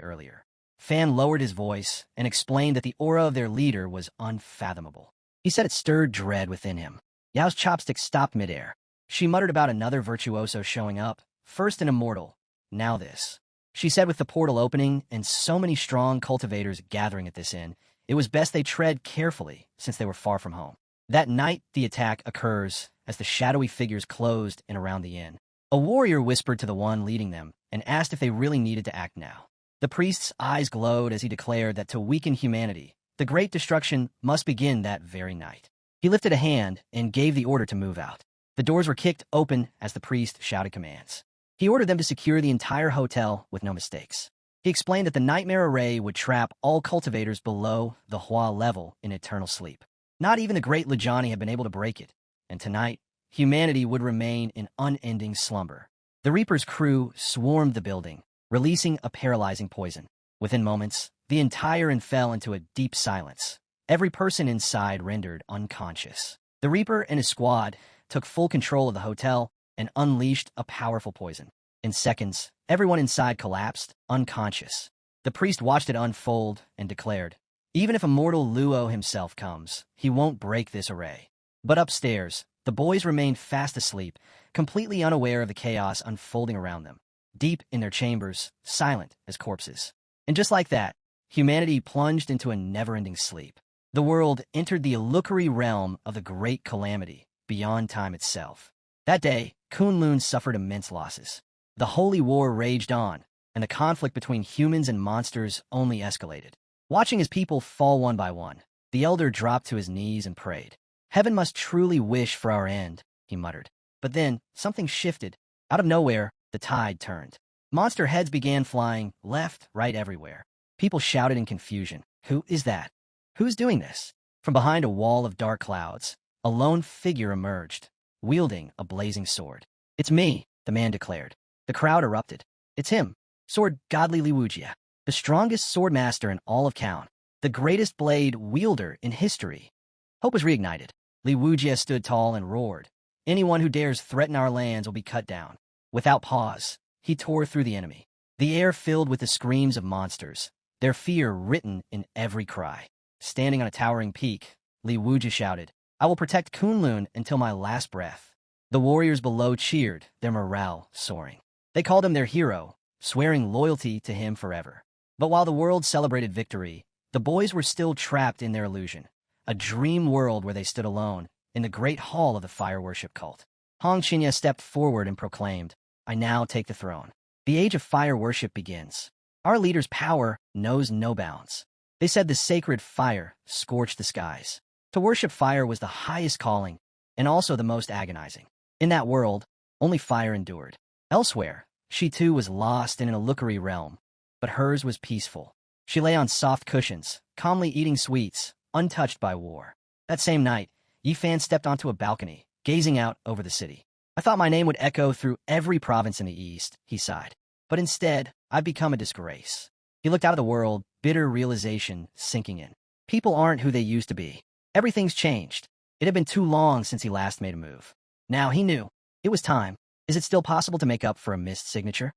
earlier. Fan lowered his voice and explained that the aura of their leader was unfathomable. He said it stirred dread within him. Yao's chopstick stopped midair. She muttered about another virtuoso showing up, first an immortal, now this. She said with the portal opening and so many strong cultivators gathering at this inn, it was best they tread carefully since they were far from home. That night, the attack occurs as the shadowy figures closed in around the inn. A warrior whispered to the one leading them and asked if they really needed to act now. The priest's eyes glowed as he declared that to weaken humanity, the great destruction must begin that very night. He lifted a hand and gave the order to move out. The doors were kicked open as the priest shouted commands. He ordered them to secure the entire hotel with no mistakes. He explained that the nightmare array would trap all cultivators below the Hua level in eternal sleep. Not even the great Lajani had been able to break it, and tonight, humanity would remain in unending slumber. The Reaper's crew swarmed the building, releasing a paralyzing poison. Within moments, the entire inn fell into a deep silence. Every person inside rendered unconscious. The Reaper and his squad took full control of the hotel and unleashed a powerful poison. In seconds, everyone inside collapsed, unconscious. The priest watched it unfold and declared, "Even if immortal Luo himself comes, he won't break this array." But upstairs, the boys remained fast asleep, completely unaware of the chaos unfolding around them, deep in their chambers, silent as corpses. And just like that, humanity plunged into a never-ending sleep. The world entered the illusory realm of the great calamity, beyond time itself. That day, Kunlun suffered immense losses. The holy war raged on, and the conflict between humans and monsters only escalated. Watching his people fall one by one, the elder dropped to his knees and prayed. "Heaven must truly wish for our end," he muttered. But then, something shifted. Out of nowhere, the tide turned. Monster heads began flying left, right, everywhere. People shouted in confusion. "Who is that? Who's doing this?" From behind a wall of dark clouds, a lone figure emerged, wielding a blazing sword. "It's me," the man declared. The crowd erupted. "It's him, Sword Godly Liwujia, the strongest swordmaster in all of Kaon, the greatest blade wielder in history." Hope was reignited. Liwujia stood tall and roared, "Anyone who dares threaten our lands will be cut down." Without pause, he tore through the enemy. The air filled with the screams of monsters, their fear written in every cry. Standing on a towering peak, Li Wujia shouted, "I will protect Kunlun until my last breath." The warriors below cheered, their morale soaring. They called him their hero, swearing loyalty to him forever. But while the world celebrated victory, the boys were still trapped in their illusion, a dream world where they stood alone in the great hall of the fire worship cult. Hong Qinya stepped forward and proclaimed, "I now take the throne. The age of fire worship begins. Our leader's power knows no bounds." They said the sacred fire scorched the skies. To worship fire was the highest calling, and also the most agonizing. In that world, only fire endured. Elsewhere, she too was lost in an illusory realm, but hers was peaceful. She lay on soft cushions, calmly eating sweets, untouched by war. That same night, Yifan stepped onto a balcony, gazing out over the city. I thought my name would echo through every province in the east, he sighed. But instead, I've become a disgrace. He looked out at the world, bitter realization sinking in. People aren't who they used to be. Everything's changed. It had been too long since he last made a move. Now he knew. It was time. Is it still possible to make up for a missed signature?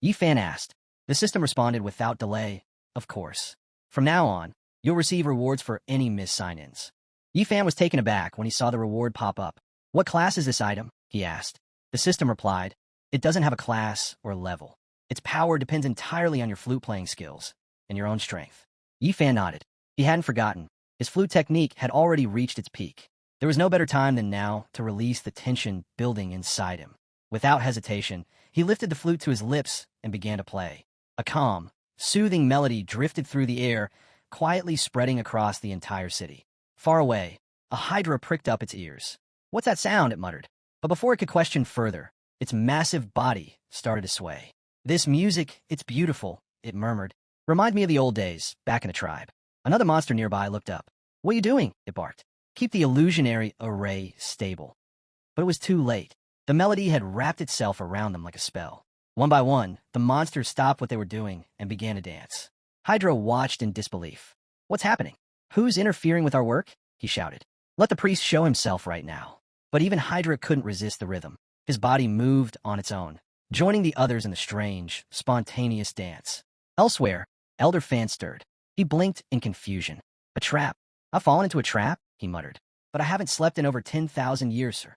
Yifan asked. The system responded without delay. Of course. From now on, you'll receive rewards for any missed sign-ins. Yifan was taken aback when he saw the reward pop up. What class is this item? He asked. The system replied, it doesn't have a class or level. Its power depends entirely on your flute-playing skills and your own strength. Yifan nodded. He hadn't forgotten. His flute technique had already reached its peak. There was no better time than now to release the tension building inside him. Without hesitation, he lifted the flute to his lips and began to play. A calm, soothing melody drifted through the air, quietly spreading across the entire city. Far away, a hydra pricked up its ears. What's that sound? It muttered. But before it could question further, its massive body started to sway. This music, it's beautiful, it murmured. Remind me of the old days, back in the tribe. Another monster nearby looked up. What are you doing? It barked. Keep the illusionary array stable. But it was too late. The melody had wrapped itself around them like a spell. One by one, the monsters stopped what they were doing and began to dance. Hydra watched in disbelief. What's happening? Who's interfering with our work? He shouted. Let the priest show himself right now. But even Hydra couldn't resist the rhythm. His body moved on its own, joining the others in the strange, spontaneous dance. Elsewhere, Elder Fan stirred. He blinked in confusion. A trap. I've fallen into a trap, he muttered. But I haven't slept in over 10,000 years, sir.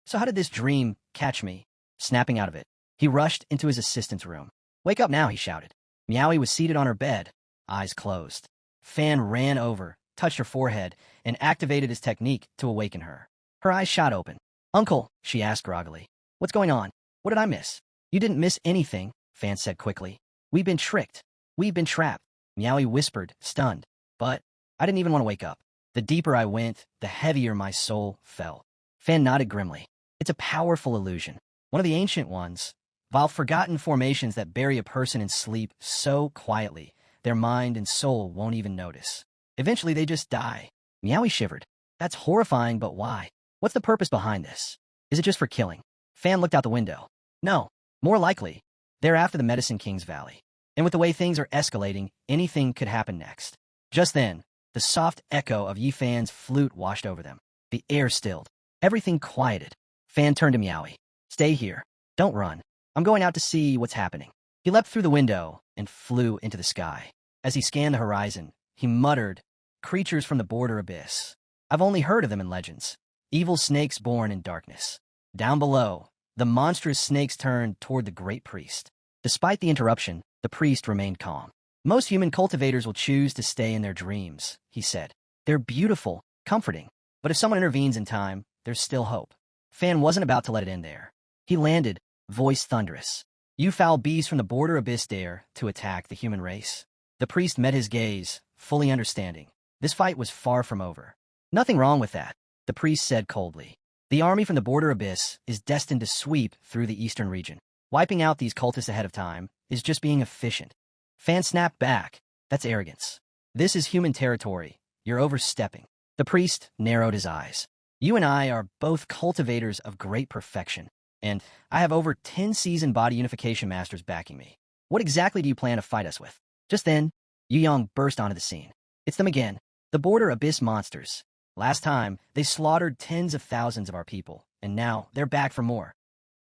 So how did this dream catch me? Snapping out of it, he rushed into his assistant's room. Wake up now, he shouted. Meowie was seated on her bed, eyes closed. Fan ran over, touched her forehead, and activated his technique to awaken her. Her eyes shot open. Uncle, she asked groggily. What's going on? What did I miss? You didn't miss anything, Fan said quickly. We've been tricked. We've been trapped. Meowie whispered, stunned. But I didn't even want to wake up. The deeper I went, the heavier my soul fell. Fan nodded grimly. It's a powerful illusion. One of the ancient ones. While forgotten formations that bury a person in sleep so quietly, their mind and soul won't even notice. Eventually, they just die. Meowie shivered. That's horrifying, but why? What's the purpose behind this? Is it just for killing? Fan looked out the window. No, more likely, they're after the Medicine King's Valley. And with the way things are escalating, anything could happen next. Just then, the soft echo of Yifan's flute washed over them. The air stilled. Everything quieted. Fan turned to Meowie. Stay here. Don't run. I'm going out to see what's happening. He leapt through the window and flew into the sky. As he scanned the horizon, he muttered, creatures from the border abyss. I've only heard of them in legends. Evil snakes born in darkness. Down below, the monstrous snakes turned toward the great priest. Despite the interruption, the priest remained calm. Most human cultivators will choose to stay in their dreams, he said. They're beautiful, comforting. But if someone intervenes in time, there's still hope. Fan wasn't about to let it end there. He landed, voice thunderous. You foul beasts from the border abyss dare to attack the human race? The priest met his gaze, fully understanding. This fight was far from over. Nothing wrong with that, the priest said coldly. The army from the border abyss is destined to sweep through the eastern region. Wiping out these cultists ahead of time is just being efficient. Fan snapped back. That's arrogance. This is human territory. You're overstepping. The priest narrowed his eyes. You and I are both cultivators of great perfection, and I have over 10 seasoned body unification masters backing me. What exactly do you plan to fight us with? Just then, Yu Yang burst onto the scene. It's them again, the border abyss monsters. Last time, they slaughtered tens of thousands of our people, and now they're back for more.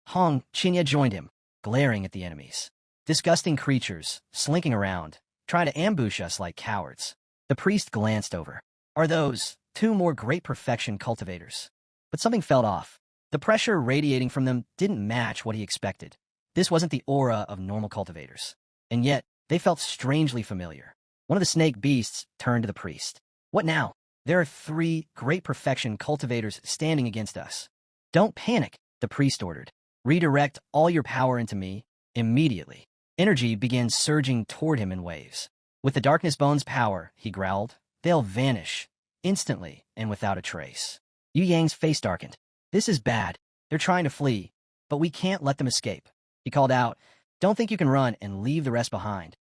Hong Qinya joined him, glaring at the enemies. Disgusting creatures, slinking around, trying to ambush us like cowards. The priest glanced over. Are those two more great perfection cultivators? But something felt off. The pressure radiating from them didn't match what he expected. This wasn't the aura of normal cultivators. And yet, they felt strangely familiar. One of the snake beasts turned to the priest. What now? There are 3 great perfection cultivators standing against us. Don't panic, the priest ordered. Redirect all your power into me, immediately. Energy began surging toward him in waves. With the darkness bone's power, he growled, they'll vanish, instantly and without a trace. Yu Yang's face darkened. This is bad. They're trying to flee, but we can't let them escape. He called out, don't think you can run and leave the rest behind.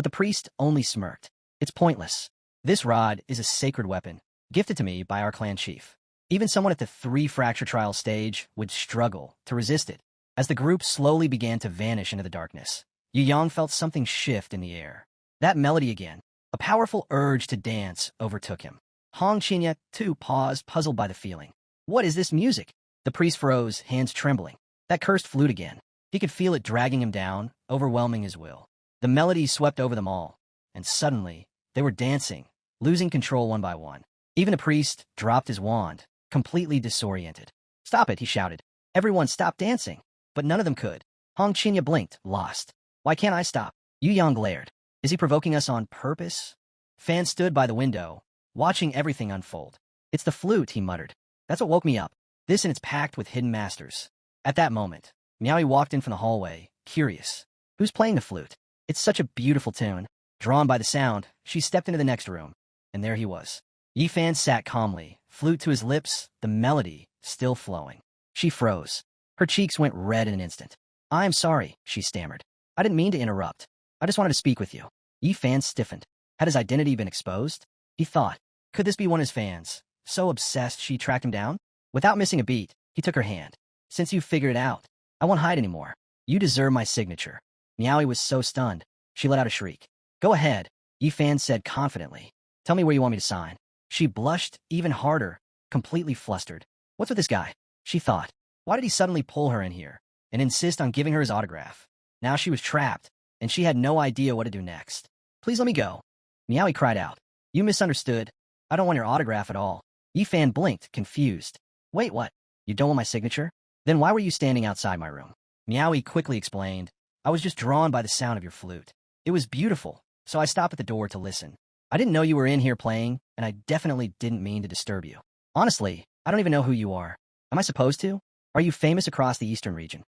But the priest only smirked. It's pointless. This rod is a sacred weapon, gifted to me by our clan chief. Even someone at the 3-fracture trial stage would struggle to resist it. As the group slowly began to vanish into the darkness, Yu Yang felt something shift in the air. That melody again. A powerful urge to dance overtook him. Hong Qinya, too, paused, puzzled by the feeling. What is this music? The priest froze, hands trembling. That cursed flute again. He could feel it dragging him down, overwhelming his will. The melody swept over them all, and suddenly, they were dancing, losing control one by one. Even the priest dropped his wand, completely disoriented. Stop it, he shouted. Everyone stop dancing. But none of them could. Hong Qinya blinked, lost. Why can't I stop? Yu Yang glared. Is he provoking us on purpose? Fan stood by the window, watching everything unfold. It's the flute, he muttered. That's what woke me up. This and it's packed with hidden masters. At that moment, Miaoi walked in from the hallway, curious. Who's playing the flute? It's such a beautiful tune. Drawn by the sound, she stepped into the next room, and there he was. Yi Fan sat calmly, flute to his lips, the melody still flowing. She froze. Her cheeks went red in an instant. I'm sorry, she stammered. I didn't mean to interrupt. I just wanted to speak with you. Yi Fan stiffened. Had his identity been exposed? He thought, could this be one of his fans? So obsessed she tracked him down? Without missing a beat, he took her hand. Since you figured it out, I won't hide anymore. You deserve my signature. Miaoi was so stunned, she let out a shriek. Go ahead, Yi Fan said confidently. Tell me where you want me to sign. She blushed even harder, completely flustered. What's with this guy? She thought. Why did he suddenly pull her in here and insist on giving her his autograph? Now she was trapped, and she had no idea what to do next. Please let me go. Miaoi cried out. You misunderstood. I don't want your autograph at all. Yi Fan blinked, confused. Wait, what? You don't want my signature? Then why were you standing outside my room? Miaoi quickly explained. I was just drawn by the sound of your flute. It was beautiful, so I stopped at the door to listen. I didn't know you were in here playing, and I definitely didn't mean to disturb you. Honestly, I don't even know who you are. Am I supposed to? Are you famous across the eastern region?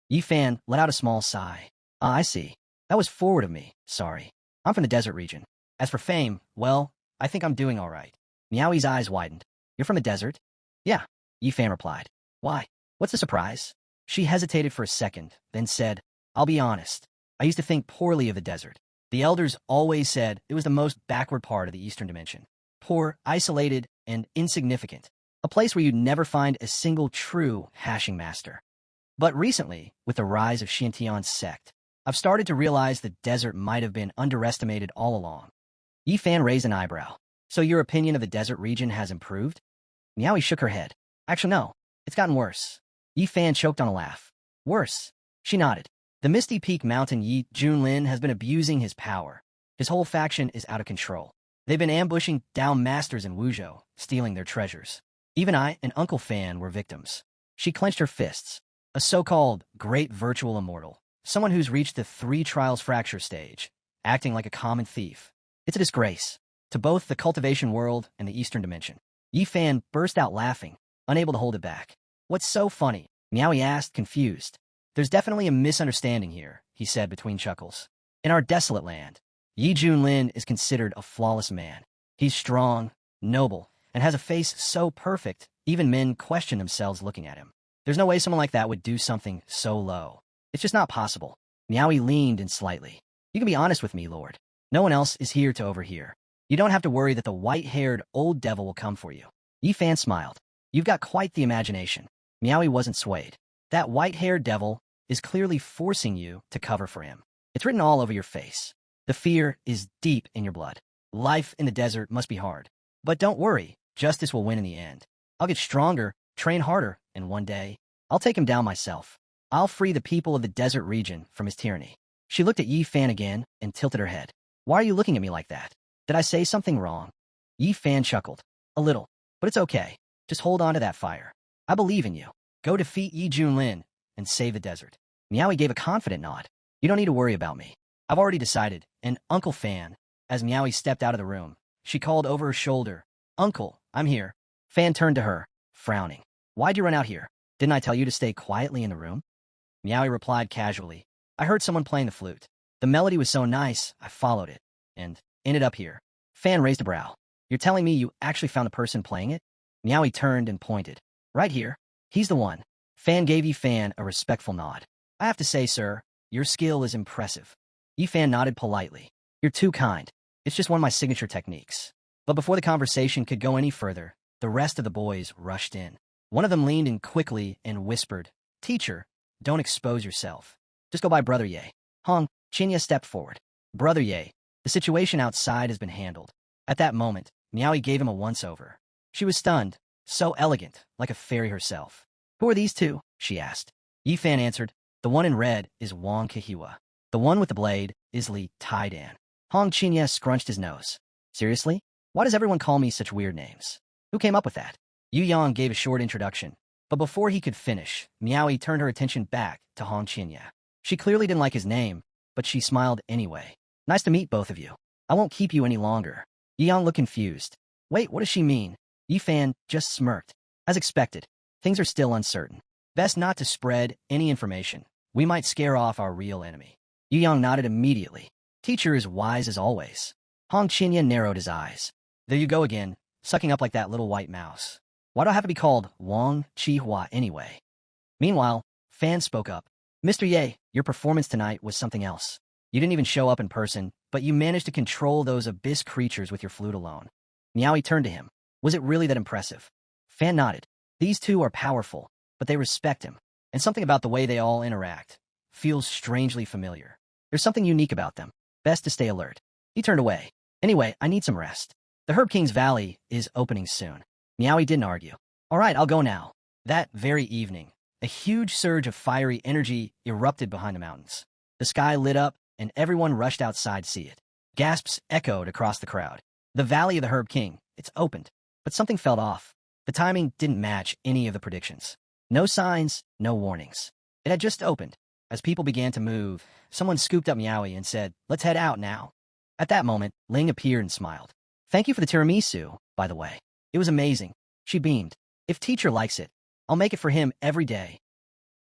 Yi Fan let out a small sigh. Ah, I see. That was forward of me. Sorry. I'm from the desert region. As for fame, well, I think I'm doing all right. Miaoi's eyes widened. You're from the desert? Yeah, Yi Fan replied. Why? What's the surprise? She hesitated for a second, then said, I'll be honest. I used to think poorly of the desert. The elders always said it was the most backward part of the eastern dimension. Poor, isolated, and insignificant. A place where you'd never find a single true hashing master. But recently, with the rise of Xintian's sect, I've started to realize the desert might have been underestimated all along. Yi Fan raised an eyebrow. So your opinion of the desert region has improved? Miaoi shook her head. Actually, no. It's gotten worse. Yi Fan choked on a laugh. Worse. She nodded. The Misty Peak Mountain Yi Junlin has been abusing his power. His whole faction is out of control. They've been ambushing down masters in Wuzhou, stealing their treasures. Even I and Uncle Fan were victims. She clenched her fists. A so-called great virtual immortal. Someone who's reached the 3 trials fracture stage, acting like a common thief. It's a disgrace to both the cultivation world and the eastern dimension. Yi Fan burst out laughing, unable to hold it back. What's so funny? Miaoi asked, confused. There's definitely a misunderstanding here, he said between chuckles. In our desolate land, Yi Junlin is considered a flawless man. He's strong, noble, and has a face so perfect, even men question themselves looking at him. There's no way someone like that would do something so low. It's just not possible. Miaoi leaned in slightly. You can be honest with me, Lord. No one else is here to overhear. You don't have to worry that the white-haired old devil will come for you. Yi Fan smiled. You've got quite the imagination. Miaoi wasn't swayed. That white-haired devil is clearly forcing you to cover for him. It's written all over your face. The fear is deep in your blood. Life in the desert must be hard. But don't worry, justice will win in the end. I'll get stronger, train harder, and one day, I'll take him down myself. I'll free the people of the desert region from his tyranny. She looked at Yi Fan again and tilted her head. Why are you looking at me like that? Did I say something wrong? Yi Fan chuckled. A little. But it's okay. Just hold on to that fire. I believe in you. Go defeat Yi Junlin and save the desert. Miaoi gave a confident nod. You don't need to worry about me. I've already decided. And Uncle Fan, as Miaoi stepped out of the room, she called over her shoulder. Uncle, I'm here. Fan turned to her, frowning. Why'd you run out here? Didn't I tell you to stay quietly in the room? Miaoi replied casually. I heard someone playing the flute. The melody was so nice, I followed it, and ended up here. Fan raised a brow. You're telling me you actually found the person playing it? Miaoi turned and pointed. Right here. He's the one. Fan gave Yi Fan a respectful nod. I have to say, sir, your skill is impressive. Yi Fan nodded politely. You're too kind. It's just one of my signature techniques. But before the conversation could go any further, the rest of the boys rushed in. One of them leaned in quickly and whispered, "Teacher, don't expose yourself. Just go by Brother Ye." Hong Chinya stepped forward. "Brother Ye, the situation outside has been handled." At that moment, Miaoi gave him a once-over. She was stunned, so elegant, like a fairy herself. "Who are these two?" she asked. Yi Fan answered, "The one in red is Wang Kehiwa. The one with the blade is Li Taidan." Hong Chinya scrunched his nose. "Seriously? Why does everyone call me such weird names? Who came up with that?" Yu Yang gave a short introduction, but before he could finish, Miaoi turned her attention back to Hong Chinya. She clearly didn't like his name, but she smiled anyway. "Nice to meet both of you. I won't keep you any longer." Yu Yang looked confused. "Wait, what does she mean?" Yi Fan just smirked. "As expected, things are still uncertain. Best not to spread any information. We might scare off our real enemy." Yu Yang nodded immediately. "Teacher is wise as always." Hong Chinya narrowed his eyes. "There you go again, sucking up like that little white mouse. Why do I have to be called Wang Chi-hua anyway?" Meanwhile, Fan spoke up. "Mr. Ye, your performance tonight was something else. You didn't even show up in person, but you managed to control those abyss creatures with your flute alone." Miaoi turned to him. "Was it really that impressive?" Fan nodded. "These two are powerful, but they respect him, and something about the way they all interact feels strangely familiar. There's something unique about them. Best to stay alert." He turned away. "Anyway, I need some rest. The Herb King's Valley is opening soon." Miaoi didn't argue. "All right, I'll go now." That very evening, a huge surge of fiery energy erupted behind the mountains. The sky lit up, and everyone rushed outside to see it. Gasps echoed across the crowd. "The Valley of the Herb King, it's opened." But something felt off. The timing didn't match any of the predictions. No signs, no warnings. It had just opened. As people began to move, someone scooped up Miaoi and said, "Let's head out now." At that moment, Ling appeared and smiled. "Thank you for the tiramisu, by the way. It was amazing." She beamed. "If teacher likes it, I'll make it for him every day."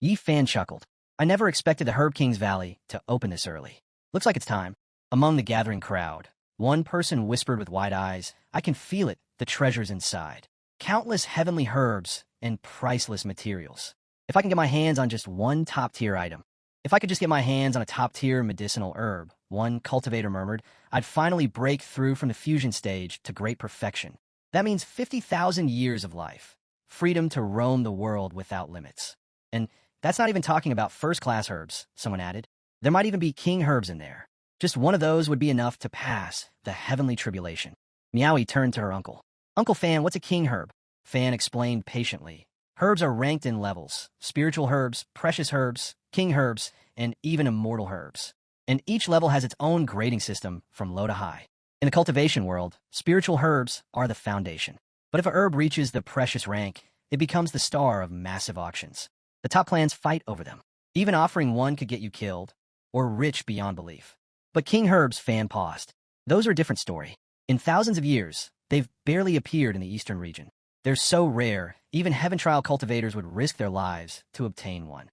Yi Fan chuckled. "I never expected the Herb King's Valley to open this early. Looks like it's time." Among the gathering crowd, one person whispered with wide eyes, "I can feel it, the treasures inside. Countless heavenly herbs and priceless materials. If I can get my hands on just one top-tier item. If I could just get my hands on a top-tier medicinal herb," one cultivator murmured, "I'd finally break through from the fusion stage to great perfection. That means 50,000 years of life. Freedom to roam the world without limits." "And that's not even talking about first-class herbs," someone added. "There might even be king herbs in there. Just one of those would be enough to pass the heavenly tribulation." Miaoi turned to her uncle. "Uncle Fan, what's a king herb?" Fan explained patiently. "Herbs are ranked in levels: spiritual herbs, precious herbs, king herbs, and even immortal herbs. And each level has its own grading system from low to high. In the cultivation world, spiritual herbs are the foundation. But if a herb reaches the precious rank, it becomes the star of massive auctions. The top clans fight over them. Even offering one could get you killed, or rich beyond belief. But king herbs," Fan paused. "Those are a different story. In thousands of years, they've barely appeared in the eastern region. They're so rare, even heaven trial cultivators would risk their lives to obtain one."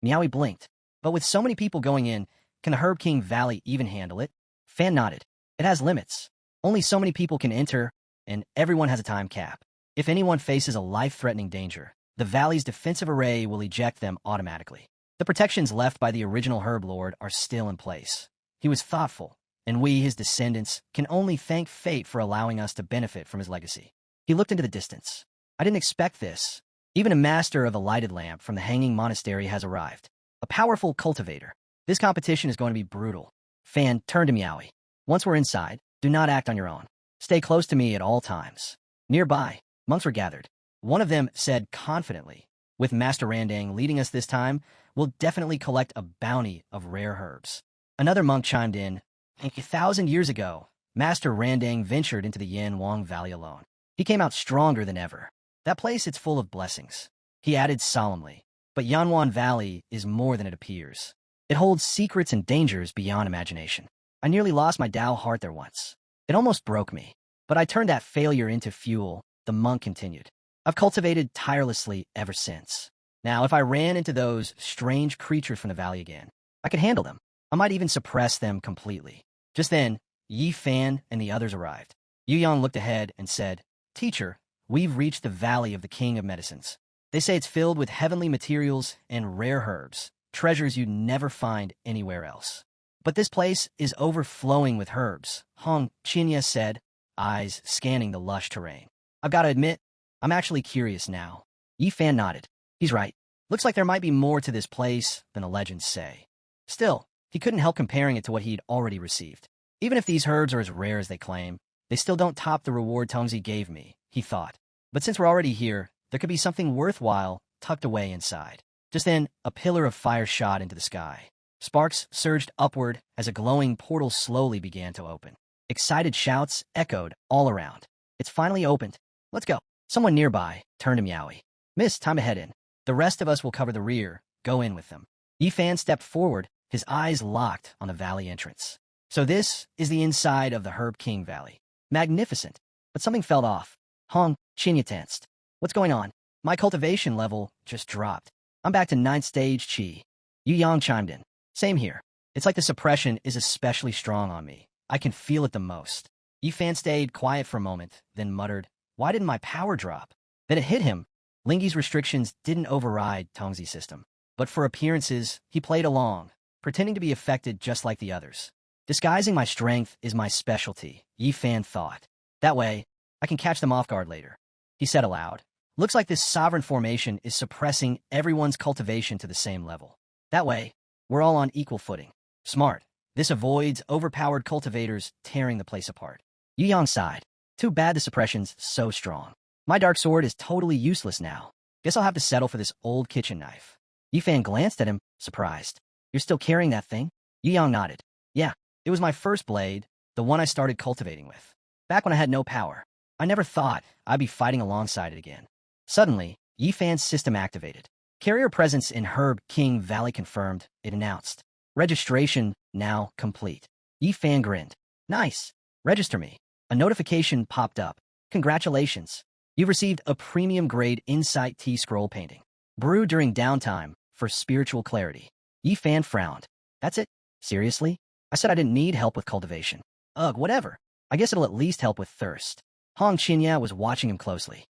Miaoi blinked. "But with so many people going in, can the Herb King Valley even handle it?" Fan nodded. "It has limits. Only so many people can enter, and everyone has a time cap. If anyone faces a life-threatening danger, the valley's defensive array will eject them automatically. The protections left by the original Herb Lord are still in place. He was thoughtful, and we, his descendants, can only thank fate for allowing us to benefit from his legacy." He looked into the distance. "I didn't expect this. Even a master of the lighted lamp from the Hanging Monastery has arrived. A powerful cultivator. This competition is going to be brutal." Fan turned to Miaoi. "Once we're inside, do not act on your own. Stay close to me at all times." Nearby, monks were gathered. One of them said confidently, "With Master Randang leading us this time, we'll definitely collect a bounty of rare herbs." Another monk chimed in, "A 1,000 years ago, Master Randang ventured into the Yan Wang Valley alone. He came out stronger than ever. That place, it's full of blessings." He added solemnly, "But Yanwan Valley is more than it appears. It holds secrets and dangers beyond imagination. I nearly lost my Tao heart there once. It almost broke me. But I turned that failure into fuel," the monk continued. "I've cultivated tirelessly ever since. Now, if I ran into those strange creatures from the valley again, I could handle them. I might even suppress them completely." Just then, Yi Fan and the others arrived. Yu Yang looked ahead and said, "Teacher, we've reached the Valley of the King of Medicines. They say it's filled with heavenly materials and rare herbs, treasures you'd never find anywhere else." But this place is overflowing with herbs, Hong Chinya said, eyes scanning the lush terrain. I've got to admit, I'm actually curious now. Yi Fan nodded. He's right. Looks like there might be more to this place than the legends say. Still, he couldn't help comparing it to what he'd already received. Even if these herbs are as rare as they claim, they still don't top the reward Tongzi gave me, he thought. But since we're already here, there could be something worthwhile tucked away inside. Just then, a pillar of fire shot into the sky. Sparks surged upward as a glowing portal slowly began to open. Excited shouts echoed all around. It's finally opened. Let's go. Someone nearby turned to Meowie. Miss, time to head in. The rest of us will cover the rear. Go in with them. Yi Fan stepped forward, his eyes locked on the valley entrance. So this is the inside of the Herb King Valley. Magnificent. But something felt off. Hong Chinya tensed. What's going on? My cultivation level just dropped. I'm back to 9th stage Qi. Yu Yang chimed in. Same here. It's like the suppression is especially strong on me. I can feel it the most. Yi Fan stayed quiet for a moment, then muttered, why didn't my power drop? Then it hit him. Lingi's restrictions didn't override Tongzi's system. But for appearances, he played along, pretending to be affected just like the others. Disguising my strength is my specialty, Yi Fan thought. That way, I can catch them off guard later. He said aloud. Looks like this sovereign formation is suppressing everyone's cultivation to the same level. That way, we're all on equal footing. Smart. This avoids overpowered cultivators tearing the place apart. Yu Yang sighed. Too bad the suppression's so strong. My dark sword is totally useless now. Guess I'll have to settle for this old kitchen knife. Yi Fan glanced at him, surprised. You're still carrying that thing? Yu Yang nodded. Yeah, it was my first blade, the one I started cultivating with. Back when I had no power. I never thought I'd be fighting alongside it again. Suddenly, Yi Fan's system activated. Carrier presence in Herb King Valley confirmed, it announced. Registration now complete. Yi Fan grinned. Nice. Register me. A notification popped up. Congratulations. You've received a premium-grade Insight Tea scroll painting. Brewed during downtime for spiritual clarity. Yi Fan frowned. That's it? Seriously? I said I didn't need help with cultivation. Ugh, whatever. I guess it'll at least help with thirst. Hong Chinya was watching him closely.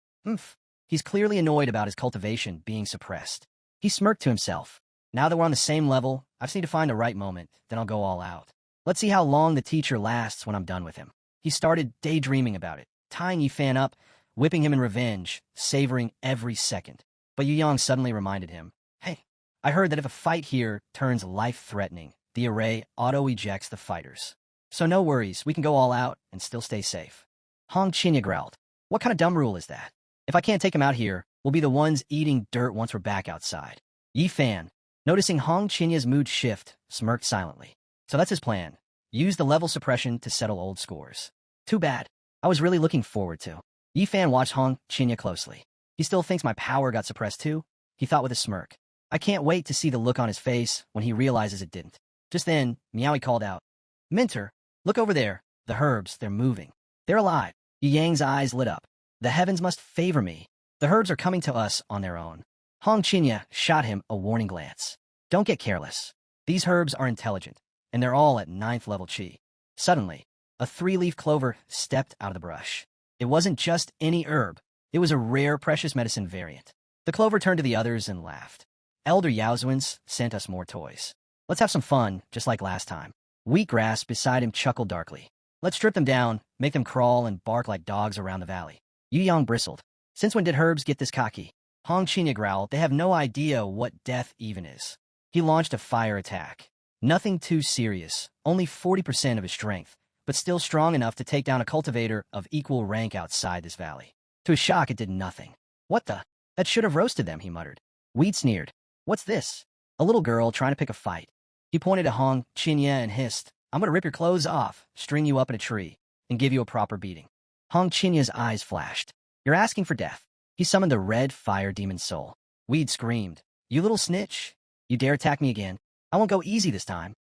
He's clearly annoyed about his cultivation being suppressed. He smirked to himself. Now that we're on the same level, I just need to find the right moment, then I'll go all out. Let's see how long the teacher lasts when I'm done with him. He started daydreaming about it, tying Yi Fan up, whipping him in revenge, savoring every second. But Yu Yang suddenly reminded him, hey, I heard that if a fight here turns life-threatening, the array auto-ejects the fighters. So no worries, we can go all out and still stay safe. Hong Chinya growled. What kind of dumb rule is that? If I can't take him out here, we'll be the ones eating dirt once we're back outside. Yi Fan, noticing Hong Chinya's mood shift, smirked silently. So that's his plan. Use the level suppression to settle old scores. Too bad. I was really looking forward to. Yi Fan watched Hong Chinya closely. He still thinks my power got suppressed too? He thought with a smirk. I can't wait to see the look on his face when he realizes it didn't. Just then, Meowie called out, Minter, look over there. The herbs, they're moving. They're alive. Yu Yang's eyes lit up. The heavens must favor me. The herbs are coming to us on their own. Hong Chinya shot him a warning glance. Don't get careless. These herbs are intelligent, and they're all at 9th level Qi. Suddenly, a 3-leaf clover stepped out of the brush. It wasn't just any herb. It was a rare precious medicine variant. The clover turned to the others and laughed. Elder Yaozuans sent us more toys. Let's have some fun, just like last time. Wheatgrass beside him chuckled darkly. Let's strip them down, make them crawl and bark like dogs around the valley. Yu Yang bristled. Since when did herbs get this cocky? Hong Chinya growled. They have no idea what death even is. He launched a fire attack. Nothing too serious, only 40% of his strength, but still strong enough to take down a cultivator of equal rank outside this valley. To his shock, it did nothing. What the? That should have roasted them, he muttered. Weed sneered. What's this? A little girl trying to pick a fight. He pointed at Hong Chinya and hissed, I'm going to rip your clothes off, string you up in a tree, and give you a proper beating. Hong Chinya's eyes flashed. You're asking for death. He summoned the red fire demon soul. Weed screamed. You little snitch. You dare attack me again? I won't go easy this time.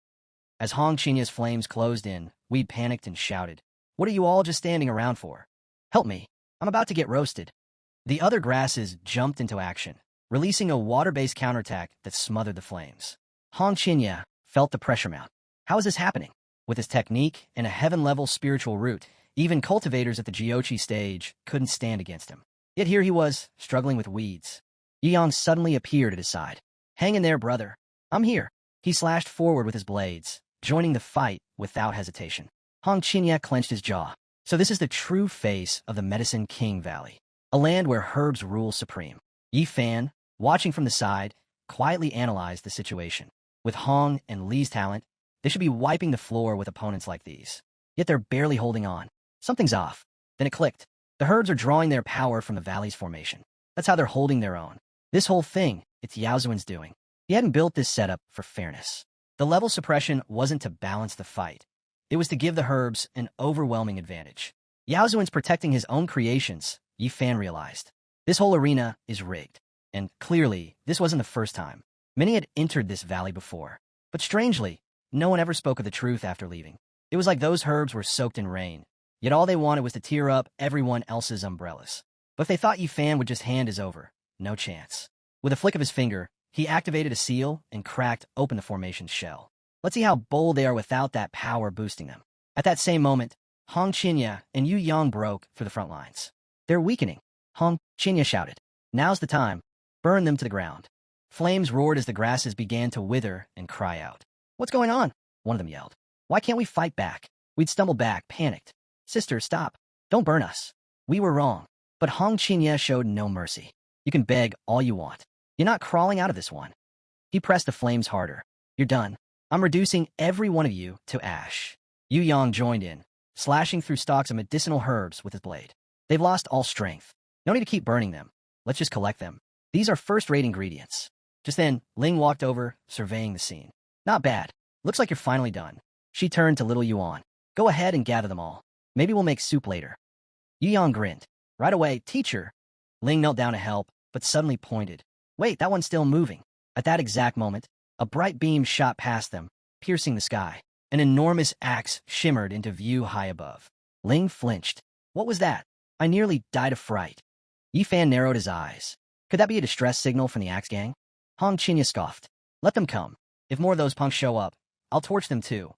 As Hong Chinya's flames closed in, Weed panicked and shouted. What are you all just standing around for? Help me. I'm about to get roasted. The other grasses jumped into action, releasing a water-based counterattack that smothered the flames. Hong Chinya felt the pressure mount. How is this happening? With his technique and a heaven-level spiritual root, even cultivators at the Jiochi stage couldn't stand against him. Yet here he was, struggling with weeds. Yi Yang suddenly appeared at his side. Hang in there, brother. I'm here. He slashed forward with his blades, joining the fight without hesitation. Hong Qinya clenched his jaw. So this is the true face of the Medicine King Valley, a land where herbs rule supreme. Yi Fan, watching from the side, quietly analyzed the situation. With Hong and Li's talent, they should be wiping the floor with opponents like these. Yet they're barely holding on. Something's off. Then it clicked. The herbs are drawing their power from the valley's formation. That's how they're holding their own. This whole thing, it's Yaozuan's doing. He hadn't built this setup for fairness. The level suppression wasn't to balance the fight. It was to give the herbs an overwhelming advantage. Yaozuan's protecting his own creations, Yi Fan realized. This whole arena is rigged. And clearly, this wasn't the first time. Many had entered this valley before. But strangely, no one ever spoke of the truth after leaving. It was like those herbs were soaked in rain. Yet all they wanted was to tear up everyone else's umbrellas. But if they thought Yi Fan would just hand his over, no chance. With a flick of his finger, he activated a seal and cracked open the formation's shell. Let's see how bold they are without that power boosting them. At that same moment, Hong Qinya and Yu Yang broke through the front lines. They're weakening. Hong Qinya shouted. Now's the time. Burn them to the ground. Flames roared as the grasses began to wither and cry out. What's going on? One of them yelled. Why can't we fight back? We'd stumbled back, panicked. Sister, stop. Don't burn us. We were wrong. But Hong Qinya showed no mercy. You can beg all you want. You're not crawling out of this one. He pressed the flames harder. You're done. I'm reducing every one of you to ash. Yu Yang joined in, slashing through stalks of medicinal herbs with his blade. They've lost all strength. No need to keep burning them. Let's just collect them. These are first-rate ingredients. Just then, Ling walked over, surveying the scene. Not bad. Looks like you're finally done. She turned to little Yuan. Go ahead and gather them all. Maybe we'll make soup later. Yu Yang grinned. Right away, teacher. Ling knelt down to help, but suddenly pointed. Wait, that one's still moving. At that exact moment, a bright beam shot past them, piercing the sky. An enormous axe shimmered into view high above. Ling flinched. What was that? I nearly died of fright. Yi Fan narrowed his eyes. Could that be a distress signal from the axe gang? Hong Qinya scoffed. Let them come. If more of those punks show up, I'll torch them too.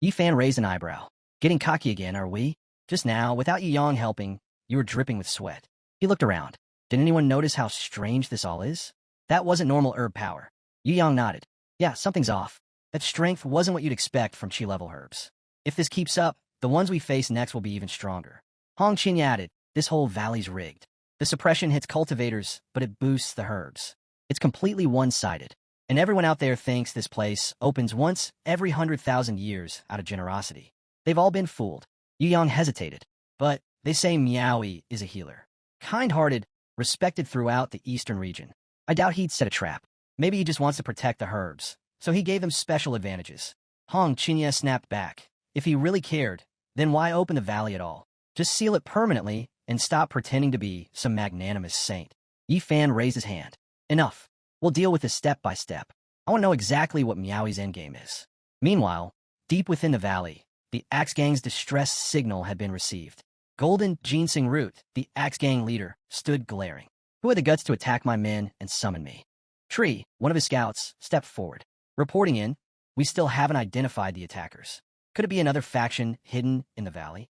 Yi Fan raised an eyebrow. Getting cocky again, are we? Just now, without Yi Yang helping, you were dripping with sweat. He looked around. Did anyone notice how strange this all is? That wasn't normal herb power. Yi Yang nodded. Yeah, something's off. That strength wasn't what you'd expect from Qi-level herbs. If this keeps up, the ones we face next will be even stronger. Hong Qinya added, this whole valley's rigged. The suppression hits cultivators, but it boosts the herbs. It's completely one-sided. And everyone out there thinks this place opens once every 100,000 years out of generosity. They've all been fooled. Yu Yang hesitated. But they say Miaoyi is a healer. Kind-hearted, respected throughout the eastern region. I doubt he'd set a trap. Maybe he just wants to protect the herbs. So he gave them special advantages. Hong Qinya snapped back. If he really cared, then why open the valley at all? Just seal it permanently and stop pretending to be some magnanimous saint. Yi Fan raised his hand. Enough. We'll deal with this step by step. I want to know exactly what Miaoi's endgame is. Meanwhile, deep within the valley, the Axe Gang's distress signal had been received. Golden Ginseng Root, the Axe Gang leader, stood glaring. Who had the guts to attack my men and summon me? Tree, one of his scouts, stepped forward. Reporting in, we still haven't identified the attackers. Could it be another faction hidden in the valley?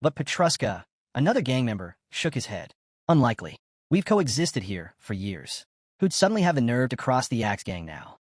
But Petruska, another gang member, shook his head. Unlikely. We've coexisted here for years. Who'd suddenly have the nerve to cross the Axe Gang now?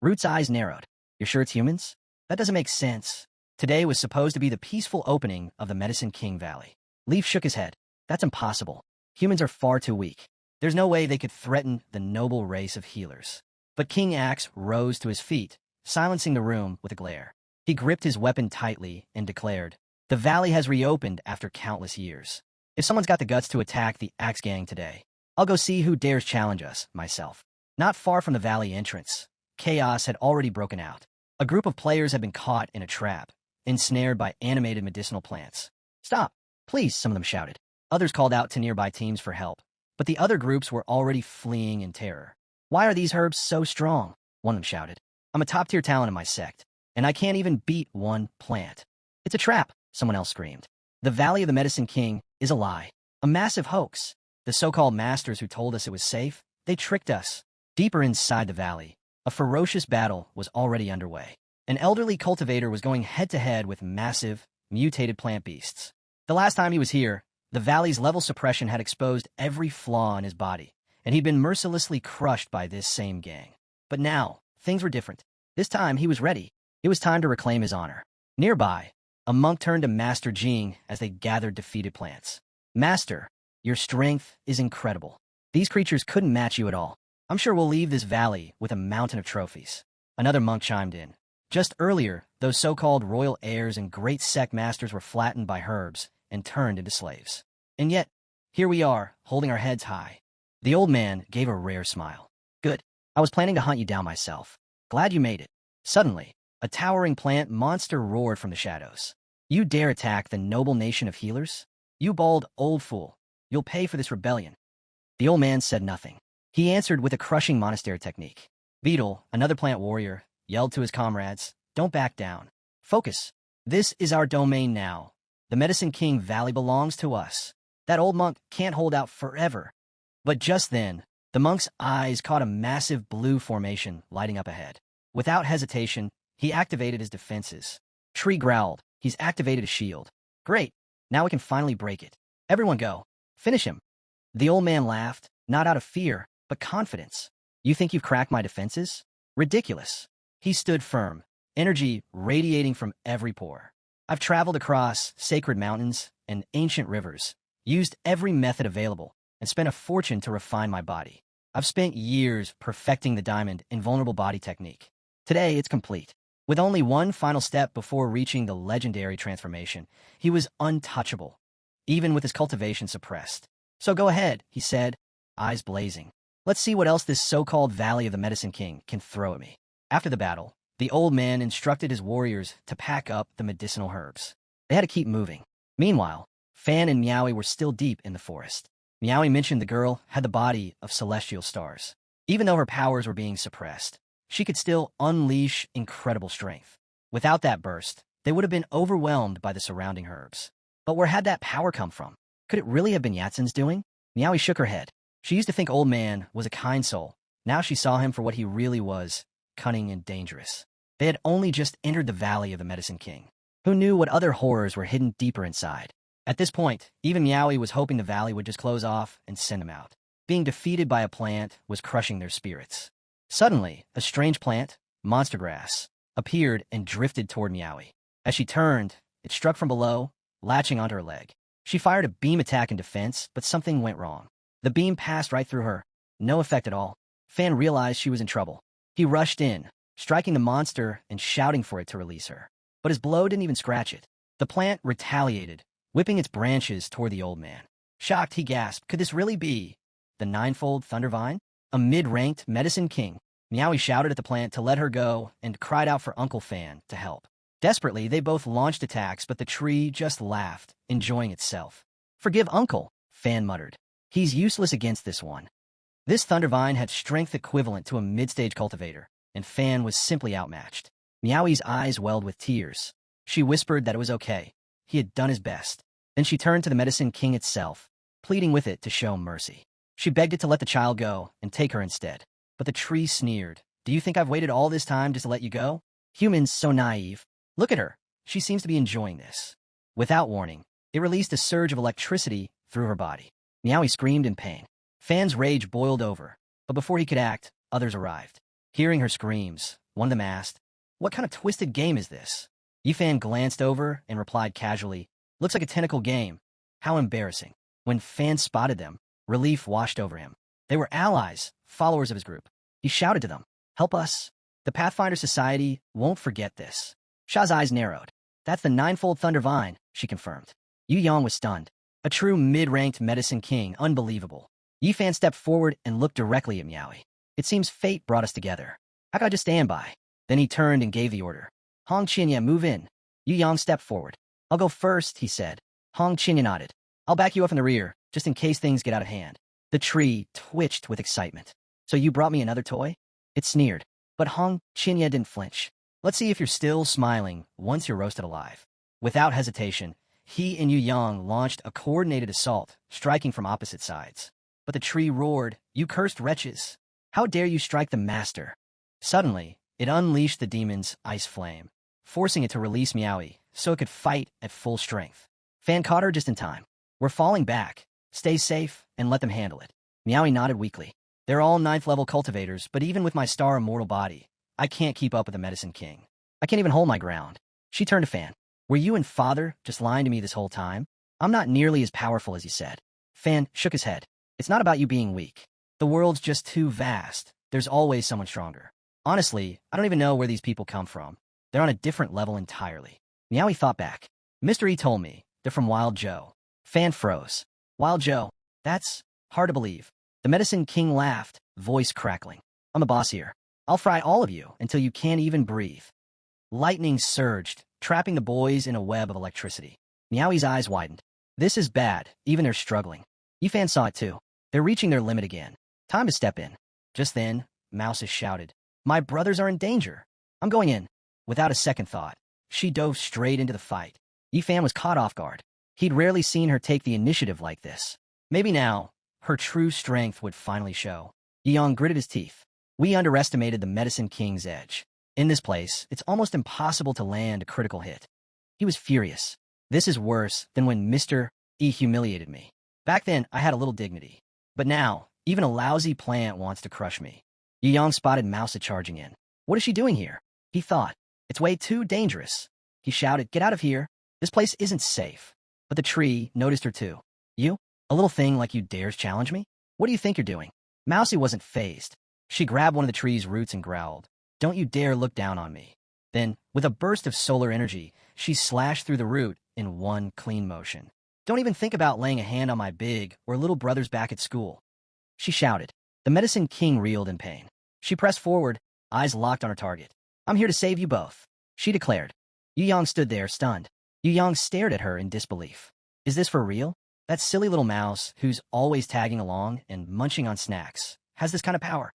Root's eyes narrowed. You're sure it's humans? That doesn't make sense. Today was supposed to be the peaceful opening of the Medicine King Valley. Leaf shook his head. That's impossible. Humans are far too weak. There's no way they could threaten the noble race of healers. But King Axe rose to his feet, silencing the room with a glare. He gripped his weapon tightly and declared, the valley has reopened after countless years. If someone's got the guts to attack the Axe Gang today, I'll go see who dares challenge us, myself. Not far from the valley entrance, chaos had already broken out. A group of players had been caught in a trap, ensnared by animated medicinal plants. Stop, please, some of them shouted. Others called out to nearby teams for help, but the other groups were already fleeing in terror. Why are these herbs so strong? One of them shouted. I'm a top-tier talent in my sect, and I can't even beat one plant. It's a trap, someone else screamed. The Valley of the Medicine King is a lie, a massive hoax. The so-called masters who told us it was safe, they tricked us. Deeper inside the valley, a ferocious battle was already underway. An elderly cultivator was going head-to-head with massive, mutated plant beasts. The last time he was here, the valley's level suppression had exposed every flaw in his body, and he'd been mercilessly crushed by this same gang. But now, things were different. This time, he was ready. It was time to reclaim his honor. Nearby, a monk turned to Master Jing as they gathered defeated plants. Master, your strength is incredible. These creatures couldn't match you at all. I'm sure we'll leave this valley with a mountain of trophies. Another monk chimed in. Just earlier, those so-called royal heirs and great sect masters were flattened by herbs and turned into slaves. And yet, here we are, holding our heads high. The old man gave a rare smile. Good. I was planning to hunt you down myself. Glad you made it. Suddenly, a towering plant monster roared from the shadows. You dare attack the noble nation of healers? You bald old fool. You'll pay for this rebellion. The old man said nothing. He answered with a crushing monastery technique. Beetle, another plant warrior, yelled to his comrades, don't back down. Focus. This is our domain now. The Medicine King Valley belongs to us. That old monk can't hold out forever. But just then, the monk's eyes caught a massive blue formation lighting up ahead. Without hesitation, he activated his defenses. Tree growled. He's activated a shield. Great. Now we can finally break it. Everyone go. Finish him. The old man laughed, not out of fear, but confidence. You think you've cracked my defenses? Ridiculous. He stood firm, energy radiating from every pore. I've traveled across sacred mountains and ancient rivers, used every method available, and spent a fortune to refine my body. I've spent years perfecting the diamond invulnerable body technique. Today, it's complete. With only one final step before reaching the legendary transformation, he was untouchable, even with his cultivation suppressed. So go ahead, he said, eyes blazing. Let's see what else this so-called Valley of the Medicine King can throw at me. After the battle, the old man instructed his warriors to pack up the medicinal herbs. They had to keep moving. Meanwhile, Fan and Meowie were still deep in the forest. Meowie mentioned the girl had the body of celestial stars. Even though her powers were being suppressed, she could still unleash incredible strength. Without that burst, they would have been overwhelmed by the surrounding herbs. But where had that power come from? Could it really have been Yatsen's doing? Meowie shook her head. She used to think Old Man was a kind soul. Now she saw him for what he really was, cunning and dangerous. They had only just entered the Valley of the Medicine King. Who knew what other horrors were hidden deeper inside? At this point, even Meowie was hoping the valley would just close off and send them out. Being defeated by a plant was crushing their spirits. Suddenly, a strange plant, monster grass, appeared and drifted toward Meowie. As she turned, it struck from below, latching onto her leg. She fired a beam attack in defense, but something went wrong. The beam passed right through her. No effect at all. Fan realized she was in trouble. He rushed in, striking the monster and shouting for it to release her. But his blow didn't even scratch it. The plant retaliated, whipping its branches toward the old man. Shocked, he gasped, could this really be the ninefold Thundervine? A mid-ranked Medicine King. Meowie shouted at the plant to let her go and cried out for Uncle Fan to help. Desperately, they both launched attacks, but the tree just laughed, enjoying itself. Forgive Uncle, Fan muttered. He's useless against this one. This Thundervine had strength equivalent to a mid-stage cultivator, and Fan was simply outmatched. Meowie's eyes welled with tears. She whispered that it was okay. He had done his best. Then she turned to the Medicine King itself, pleading with it to show mercy. She begged it to let the child go and take her instead. But the tree sneered. Do you think I've waited all this time just to let you go? Humans so naive. Look at her. She seems to be enjoying this. Without warning, it released a surge of electricity through her body. Meowie screamed in pain. Fan's rage boiled over, but before he could act, others arrived. Hearing her screams, one of them asked, what kind of twisted game is this? Yifan glanced over and replied casually, looks like a tentacle game. How embarrassing. When Fan spotted them, relief washed over him. They were allies, followers of his group. He shouted to them, help us. The Pathfinder Society won't forget this. Sha's eyes narrowed. That's the ninefold Thundervine, she confirmed. Yu Yang was stunned. A true mid-ranked Medicine King, unbelievable. Yifan stepped forward and looked directly at Meowie. It seems fate brought us together. How could I just stand by? Then he turned and gave the order. Hong Qinya, move in. Yu Yang stepped forward. I'll go first, he said. Hong Qinya nodded. I'll back you up in the rear, just in case things get out of hand. The tree twitched with excitement. So you brought me another toy? It sneered. But Hong Qinya didn't flinch. Let's see if you're still smiling once you're roasted alive. Without hesitation, he and Yu Yang launched a coordinated assault, striking from opposite sides. But the tree roared, you cursed wretches. How dare you strike the master? Suddenly, it unleashed the demon's ice flame, forcing it to release Meowie so it could fight at full strength. Fan caught her just in time. We're falling back. Stay safe and let them handle it. Meowie nodded weakly. They're all 9th level cultivators, but even with my star immortal body, I can't keep up with the Medicine King. I can't even hold my ground. She turned to Fan. Were you and Father just lying to me this whole time? I'm not nearly as powerful as you said. Fan shook his head. It's not about you being weak. The world's just too vast. There's always someone stronger. Honestly, I don't even know where these people come from. They're on a different level entirely. Meowie thought back. Mr. E told me they're from Wild Joe. Fan froze. Wild Joe? That's hard to believe. The Medicine King laughed, voice crackling. I'm the boss here. I'll fry all of you until you can't even breathe. Lightning surged, trapping the boys in a web of electricity. Meowie's eyes widened. This is bad, even they're struggling. Yifan saw it too. They're reaching their limit again. Time to step in. Just then, Mouses shouted, My brothers are in danger. I'm going in. Without a second thought, she dove straight into the fight. Yifan was caught off guard. He'd rarely seen her take the initiative like this. Maybe now, her true strength would finally show. Yeong gritted his teeth. We underestimated the Medicine King's edge. In this place, it's almost impossible to land a critical hit. He was furious. This is worse than when Mr. E humiliated me. Back then, I had a little dignity. But now, even a lousy plant wants to crush me. Yeong spotted Mousa charging in. What is she doing here? He thought. It's way too dangerous. He shouted, Get out of here. This place isn't safe. But the tree noticed her too. You? A little thing like you dares challenge me? What do you think you're doing? Mousie wasn't fazed. She grabbed one of the tree's roots and growled. Don't you dare look down on me. Then, with a burst of solar energy, she slashed through the root in one clean motion. Don't even think about laying a hand on my big or little brothers back at school. She shouted. The Medicine King reeled in pain. She pressed forward, eyes locked on her target. I'm here to save you both, she declared. Yuyong stood there, stunned. Yuyong stared at her in disbelief. Is this for real? That silly little mouse, who's always tagging along and munching on snacks, has this kind of power.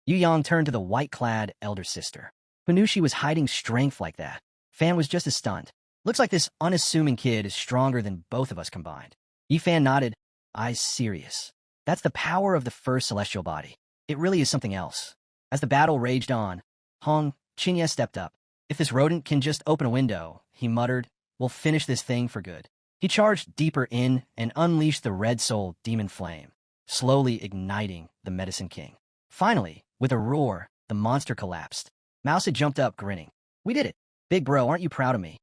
Yuyong turned to the white-clad elder sister, who knew she was hiding strength like that. Fan was just as stunned. Looks like this unassuming kid is stronger than both of us combined. Yifan nodded, eyes serious. That's the power of the first celestial body. It really is something else. As the battle raged on, Hong Qinya stepped up. If this rodent can just open a window, he muttered, we'll finish this thing for good. He charged deeper in and unleashed the red soul demon flame, slowly igniting the Medicine King. Finally, with a roar, the monster collapsed. Mouse had jumped up, grinning. We did it. Big bro, aren't you proud of me?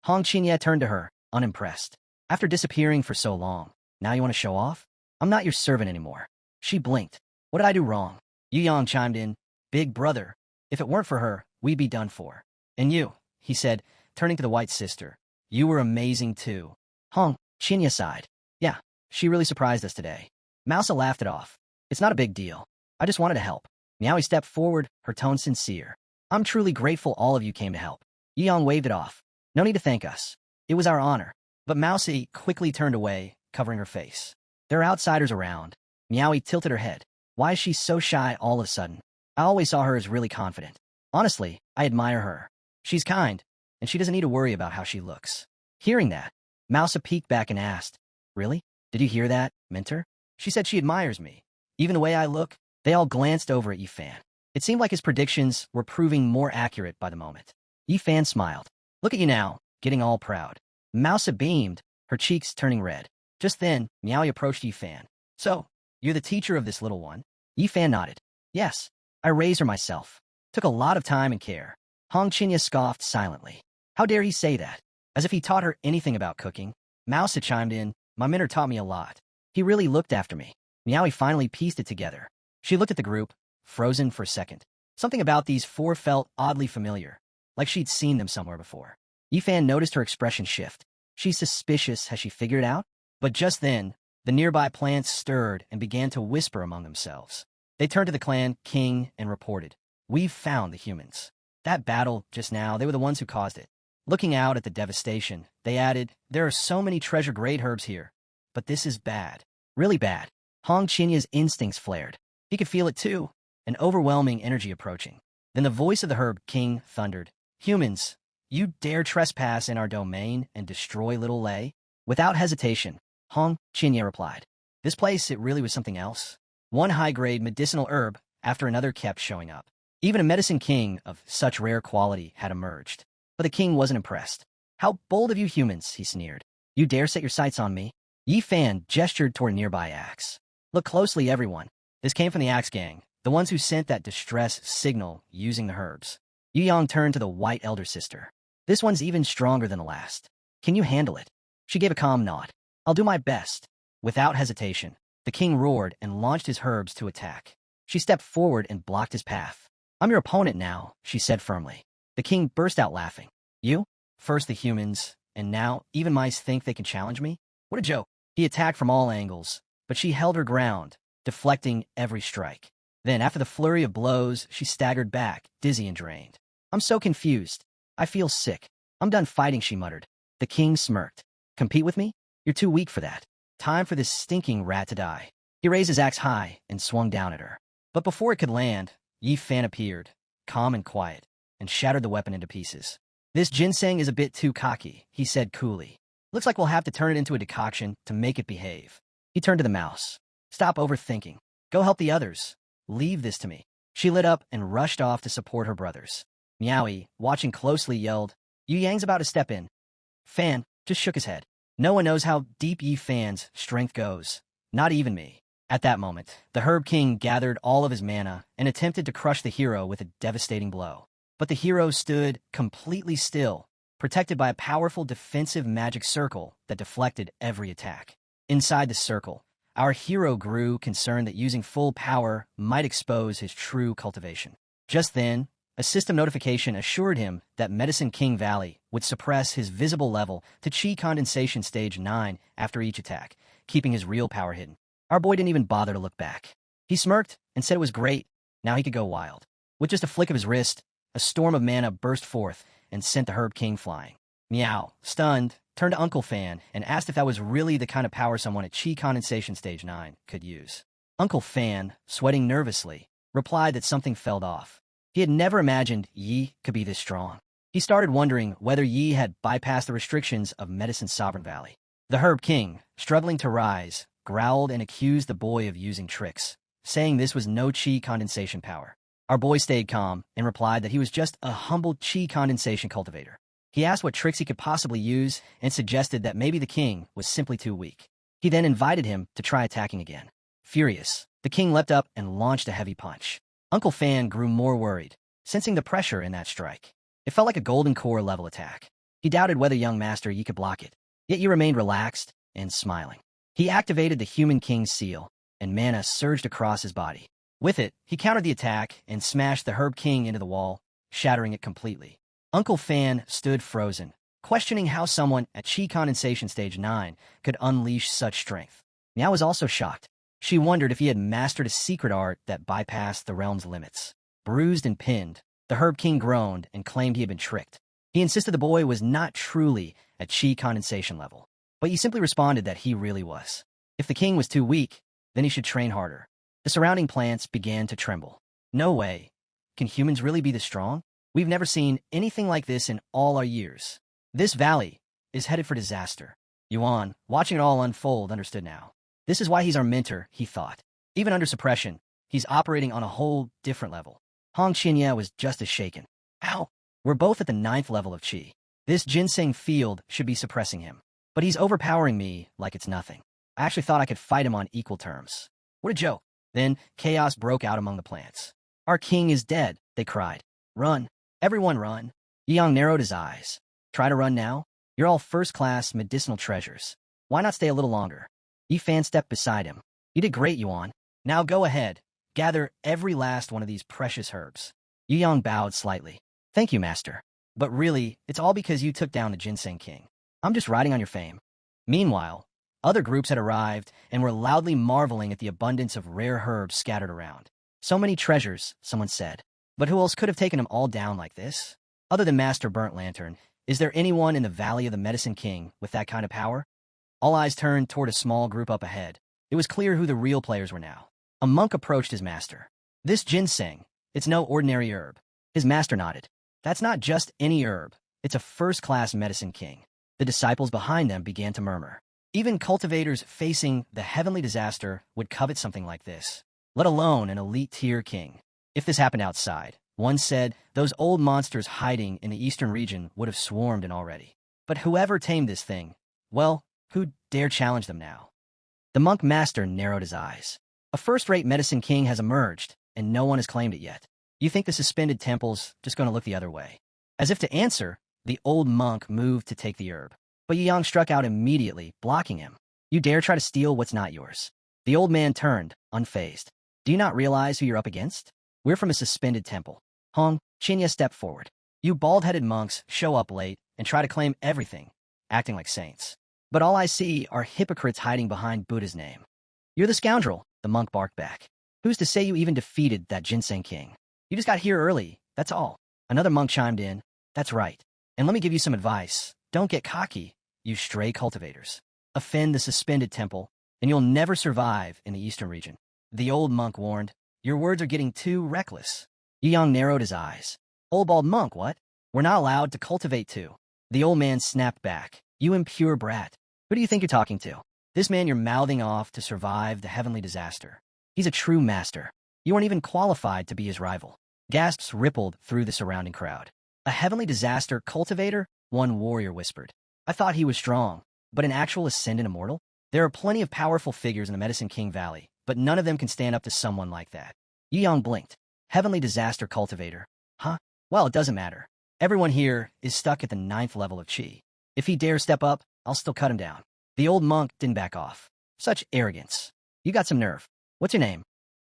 Hong Qinya turned to her, unimpressed. After disappearing for so long, now you want to show off? I'm not your servant anymore. She blinked. What did I do wrong? Yuyong chimed in. Big brother. If it weren't for her, we'd be done for. And you, he said, turning to the white sister. You were amazing too. Hong Qinya sighed. Yeah, she really surprised us today. Mousa laughed it off. It's not a big deal. I just wanted to help. Meowie stepped forward, her tone sincere. I'm truly grateful all of you came to help. Yuyong waved it off. No need to thank us. It was our honor. But Mousie quickly turned away, covering her face. There are outsiders around. Meowie tilted her head. Why is she so shy all of a sudden? I always saw her as really confident. Honestly, I admire her. She's kind, and she doesn't need to worry about how she looks. Hearing that, Mousa peeked back and asked, Really? Did you hear that, Mentor? She said she admires me. Even the way I look? They all glanced over at Yifan. It seemed like his predictions were proving more accurate by the moment. Yifan smiled. Look at you now, getting all proud. Mousa beamed, her cheeks turning red. Just then, Meowie approached Yifan. So, you're the teacher of this little one? Yifan nodded. Yes, I raised her myself. Took a lot of time and care. Hong Qinya scoffed silently. How dare he say that? As if he taught her anything about cooking. Mousa chimed in. My mentor taught me a lot. He really looked after me. Meowie finally pieced it together. She looked at the group, frozen for a second. Something about these four felt oddly familiar, like she'd seen them somewhere before. Yifan noticed her expression shift. She's suspicious, has she figured it out? But just then, the nearby plants stirred and began to whisper among themselves. They turned to the clan king and reported, We've found the humans. That battle just now, they were the ones who caused it. Looking out at the devastation, they added, There are so many treasure-grade herbs here. But this is bad. Really bad. Hong Chinya's instincts flared. He could feel it too, an overwhelming energy approaching. Then the voice of the herb king thundered, Humans, you dare trespass in our domain and destroy Little Lei? Without hesitation, Hong Qinya replied. This place, it really was something else. One high-grade medicinal herb after another kept showing up. Even a medicine king of such rare quality had emerged. But the king wasn't impressed. How bold of you humans, he sneered. You dare set your sights on me? Yifan gestured toward a nearby axe. Look closely, everyone. This came from the Axe Gang, the ones who sent that distress signal using the herbs. Yu Yang turned to the white elder sister. This one's even stronger than the last. Can you handle it? She gave a calm nod. I'll do my best. Without hesitation, the king roared and launched his herbs to attack. She stepped forward and blocked his path. I'm your opponent now, she said firmly. The king burst out laughing. You? First the humans, and now even mice think they can challenge me? What a joke. He attacked from all angles, but she held her ground, deflecting every strike. Then, after the flurry of blows, she staggered back, dizzy and drained. I'm so confused. I feel sick. I'm done fighting, she muttered. The king smirked. Compete with me? You're too weak for that. Time for this stinking rat to die. He raised his axe high and swung down at her. But before it could land, Yi Fan appeared, calm and quiet, and shattered the weapon into pieces. This ginseng is a bit too cocky, he said coolly. Looks like we'll have to turn it into a decoction to make it behave. He turned to the mouse. Stop overthinking. Go help the others. Leave this to me. She lit up and rushed off to support her brothers. Meowie, watching closely, yelled, Yu Yang's about to step in. Fan just shook his head. No one knows how deep Yi Fan's strength goes. Not even me. At that moment, the Herb King gathered all of his mana and attempted to crush the hero with a devastating blow. But the hero stood completely still, protected by a powerful defensive magic circle that deflected every attack. Inside the circle, our hero grew concerned that using full power might expose his true cultivation. Just then, a system notification assured him that Medicine King Valley would suppress his visible level to Chi Condensation Stage 9 after each attack, keeping his real power hidden. Our boy didn't even bother to look back. He smirked and said it was great. Now he could go wild. With just a flick of his wrist, a storm of mana burst forth and sent the Herb King flying. Meow, stunned, turned to Uncle Fan and asked if that was really the kind of power someone at Chi Condensation Stage 9 could use. Uncle Fan, sweating nervously, replied that something fell off. He had never imagined Yi could be this strong. He started wondering whether Yi had bypassed the restrictions of Medicine Sovereign Valley. The Herb King, struggling to rise, growled and accused the boy of using tricks, saying this was no Chi condensation power. Our boy stayed calm and replied that he was just a humble Chi condensation cultivator. He asked what tricks he could possibly use and suggested that maybe the king was simply too weak. He then invited him to try attacking again. Furious, the king leapt up and launched a heavy punch. Uncle Fan grew more worried, sensing the pressure in that strike. It felt like a golden core level attack. He doubted whether young Master Yi could block it, yet Yi remained relaxed and smiling. He activated the Human King's seal, and mana surged across his body. With it, he countered the attack and smashed the Herb King into the wall, shattering it completely. Uncle Fan stood frozen, questioning how someone at Chi Condensation Stage 9 could unleash such strength. Meow was also shocked. She wondered if he had mastered a secret art that bypassed the realm's limits. Bruised and pinned, the Herb King groaned and claimed he had been tricked. He insisted the boy was not truly at Chi Condensation level, but he simply responded that he really was. If the king was too weak, then he should train harder. The surrounding plants began to tremble. No way. Can humans really be this strong? We've never seen anything like this in all our years. This valley is headed for disaster. Yuan, watching it all unfold, understood now. This is why he's our mentor, he thought. Even under suppression, he's operating on a whole different level. Hong Qinya was just as shaken. Ow! We're both at the 9th level of Qi. This ginseng field should be suppressing him. But he's overpowering me like it's nothing. I actually thought I could fight him on equal terms. What a joke. Then chaos broke out among the plants. Our king is dead, they cried. Run. Everyone run. Yang narrowed his eyes. Try to run now? You're all first-class medicinal treasures. Why not stay a little longer? Yi Fan stepped beside him. You did great, Yuan. Now go ahead. Gather every last one of these precious herbs. Yu Yang bowed slightly. Thank you, Master. But really, it's all because you took down the Ginseng King. I'm just riding on your fame. Meanwhile, other groups had arrived and were loudly marveling at the abundance of rare herbs scattered around. So many treasures, someone said. But who else could have taken them all down like this? Other than Master Burnt Lantern, is there anyone in the Valley of the Medicine King with that kind of power? All eyes turned toward a small group up ahead. It was clear who the real players were now. A monk approached his master. This ginseng, it's no ordinary herb. His master nodded. That's not just any herb. It's a first-class Medicine King. The disciples behind them began to murmur. Even cultivators facing the heavenly disaster would covet something like this, let alone an elite-tier king. If this happened outside, one said, those old monsters hiding in the eastern region would have swarmed in already. But whoever tamed this thing, well, who dare challenge them now? The monk master narrowed his eyes. A first-rate Medicine King has emerged, and no one has claimed it yet. You think the suspended temple's just going to look the other way. As if to answer, the old monk moved to take the herb. But Yang struck out immediately, blocking him. You dare try to steal what's not yours. The old man turned, unfazed. Do you not realize who you're up against? We're from a suspended temple. Hong, Chinya stepped forward. You bald-headed monks show up late and try to claim everything, acting like saints. But all I see are hypocrites hiding behind Buddha's name. You're the scoundrel, the monk barked back. Who's to say you even defeated that ginseng king? You just got here early, that's all. Another monk chimed in. That's right. And let me give you some advice. Don't get cocky, you stray cultivators. Offend the suspended temple, and you'll never survive in the eastern region. The old monk warned. Your words are getting too reckless. Yang narrowed his eyes. Old bald monk, what? We're not allowed to cultivate too. The old man snapped back. You impure brat. Who do you think you're talking to? This man you're mouthing off to survive the heavenly disaster. He's a true master. You aren't even qualified to be his rival. Gasps rippled through the surrounding crowd. A heavenly disaster cultivator? One warrior whispered. I thought he was strong, but an actual ascendant immortal? There are plenty of powerful figures in the Medicine King Valley, but none of them can stand up to someone like that. Yang blinked. Heavenly disaster cultivator. Huh? Well, it doesn't matter. Everyone here is stuck at the 9th level of Qi. If he dares step up, I'll still cut him down. The old monk didn't back off. Such arrogance. You got some nerve. What's your name?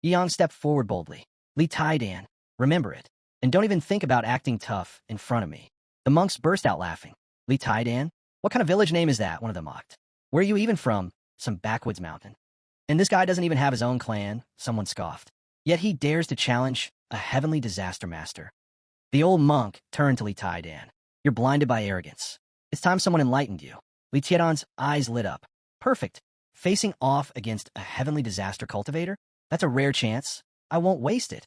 Yang stepped forward boldly. Li Tai-Dan. Remember it. And don't even think about acting tough in front of me. The monks burst out laughing. Li Tai-Dan? What kind of village name is that? One of them mocked. Where are you even from? Some backwoods mountain. And this guy doesn't even have his own clan, someone scoffed. Yet he dares to challenge a heavenly disaster master. The old monk turned to Li Tai-Dan. You're blinded by arrogance. It's time someone enlightened you. Li Tai-Dan's eyes lit up. Perfect. Facing off against a heavenly disaster cultivator? That's a rare chance. I won't waste it.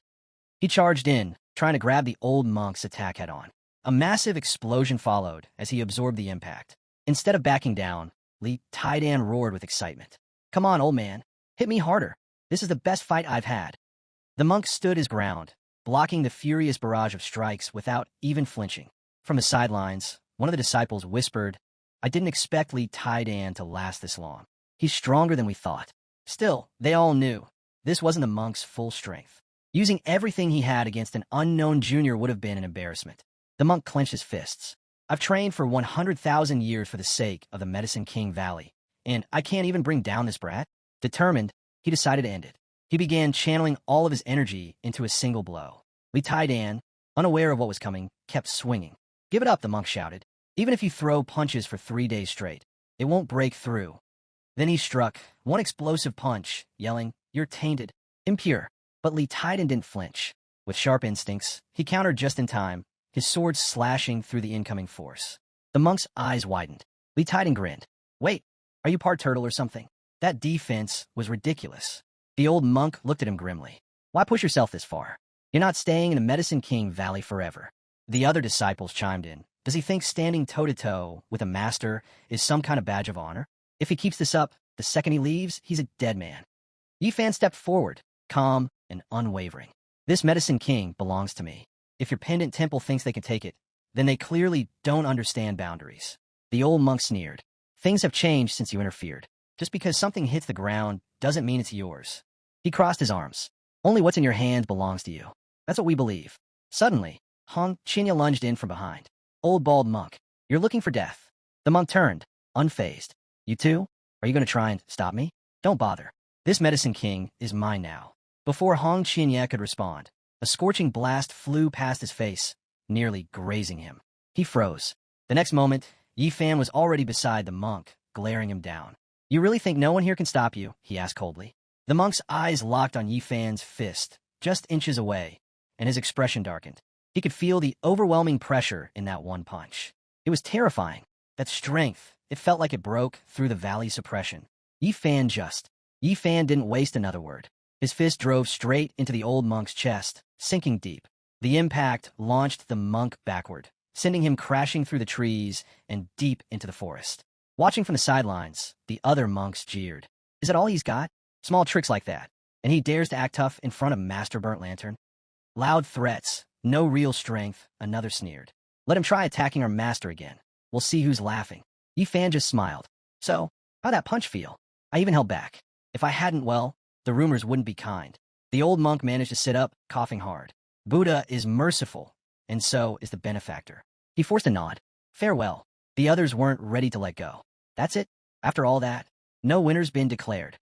He charged in, trying to grab the old monk's attack head-on. A massive explosion followed as he absorbed the impact. Instead of backing down, Li Tai-Dan roared with excitement. Come on, old man. Hit me harder. This is the best fight I've had. The monk stood his ground, blocking the furious barrage of strikes without even flinching. From the sidelines, one of the disciples whispered, I didn't expect Li Tai-Dan to last this long. He's stronger than we thought. Still, they all knew this wasn't the monk's full strength. Using everything he had against an unknown junior would have been an embarrassment. The monk clenched his fists. I've trained for 100,000 years for the sake of the Medicine King Valley, and I can't even bring down this brat. Determined, he decided to end it. He began channeling all of his energy into a single blow. Li Tai-Dan, unaware of what was coming, kept swinging. Give it up, the monk shouted. Even if you throw punches for 3 days straight, it won't break through. Then he struck, one explosive punch, yelling, You're tainted, impure. But Li Tai-Dan didn't flinch. With sharp instincts, he countered just in time, his sword slashing through the incoming force. The monk's eyes widened. Li Tai-Dan grinned. Wait, are you part turtle or something? That defense was ridiculous. The old monk looked at him grimly. Why push yourself this far? You're not staying in the Medicine King Valley forever. The other disciples chimed in. Does he think standing toe-to-toe with a master is some kind of badge of honor? If he keeps this up, the second he leaves, he's a dead man. Yi Fan stepped forward, calm and unwavering. This Medicine King belongs to me. If your pendant temple thinks they can take it, then they clearly don't understand boundaries. The old monk sneered. Things have changed since you interfered. Just because something hits the ground doesn't mean it's yours. He crossed his arms. Only what's in your hand belongs to you. That's what we believe. Suddenly, Hong Chinya lunged in from behind. Old bald monk, you're looking for death. The monk turned, unfazed. You too? Are you going to try and stop me? Don't bother. This Medicine King is mine now. Before Hong Chinya could respond, a scorching blast flew past his face, nearly grazing him. He froze. The next moment, Yi Fan was already beside the monk, glaring him down. You really think no one here can stop you? He asked coldly. The monk's eyes locked on Yi Fan's fist, just inches away, and his expression darkened. He could feel the overwhelming pressure in that one punch. It was terrifying. That strength, it felt like it broke through the valley's suppression. Yi Fan didn't waste another word. His fist drove straight into the old monk's chest, sinking deep. The impact launched the monk backward, sending him crashing through the trees and deep into the forest. Watching from the sidelines, the other monks jeered. Is that all he's got? Small tricks like that, and he dares to act tough in front of Master Burnt Lantern? Loud threats, no real strength, another sneered. Let him try attacking our master again. We'll see who's laughing. Yi Fan just smiled. So, how'd that punch feel? I even held back. If I hadn't, well, the rumors wouldn't be kind. The old monk managed to sit up, coughing hard. Buddha is merciful, and so is the benefactor. He forced a nod. Farewell. The others weren't ready to let go. That's it? After all that? No winner's been declared.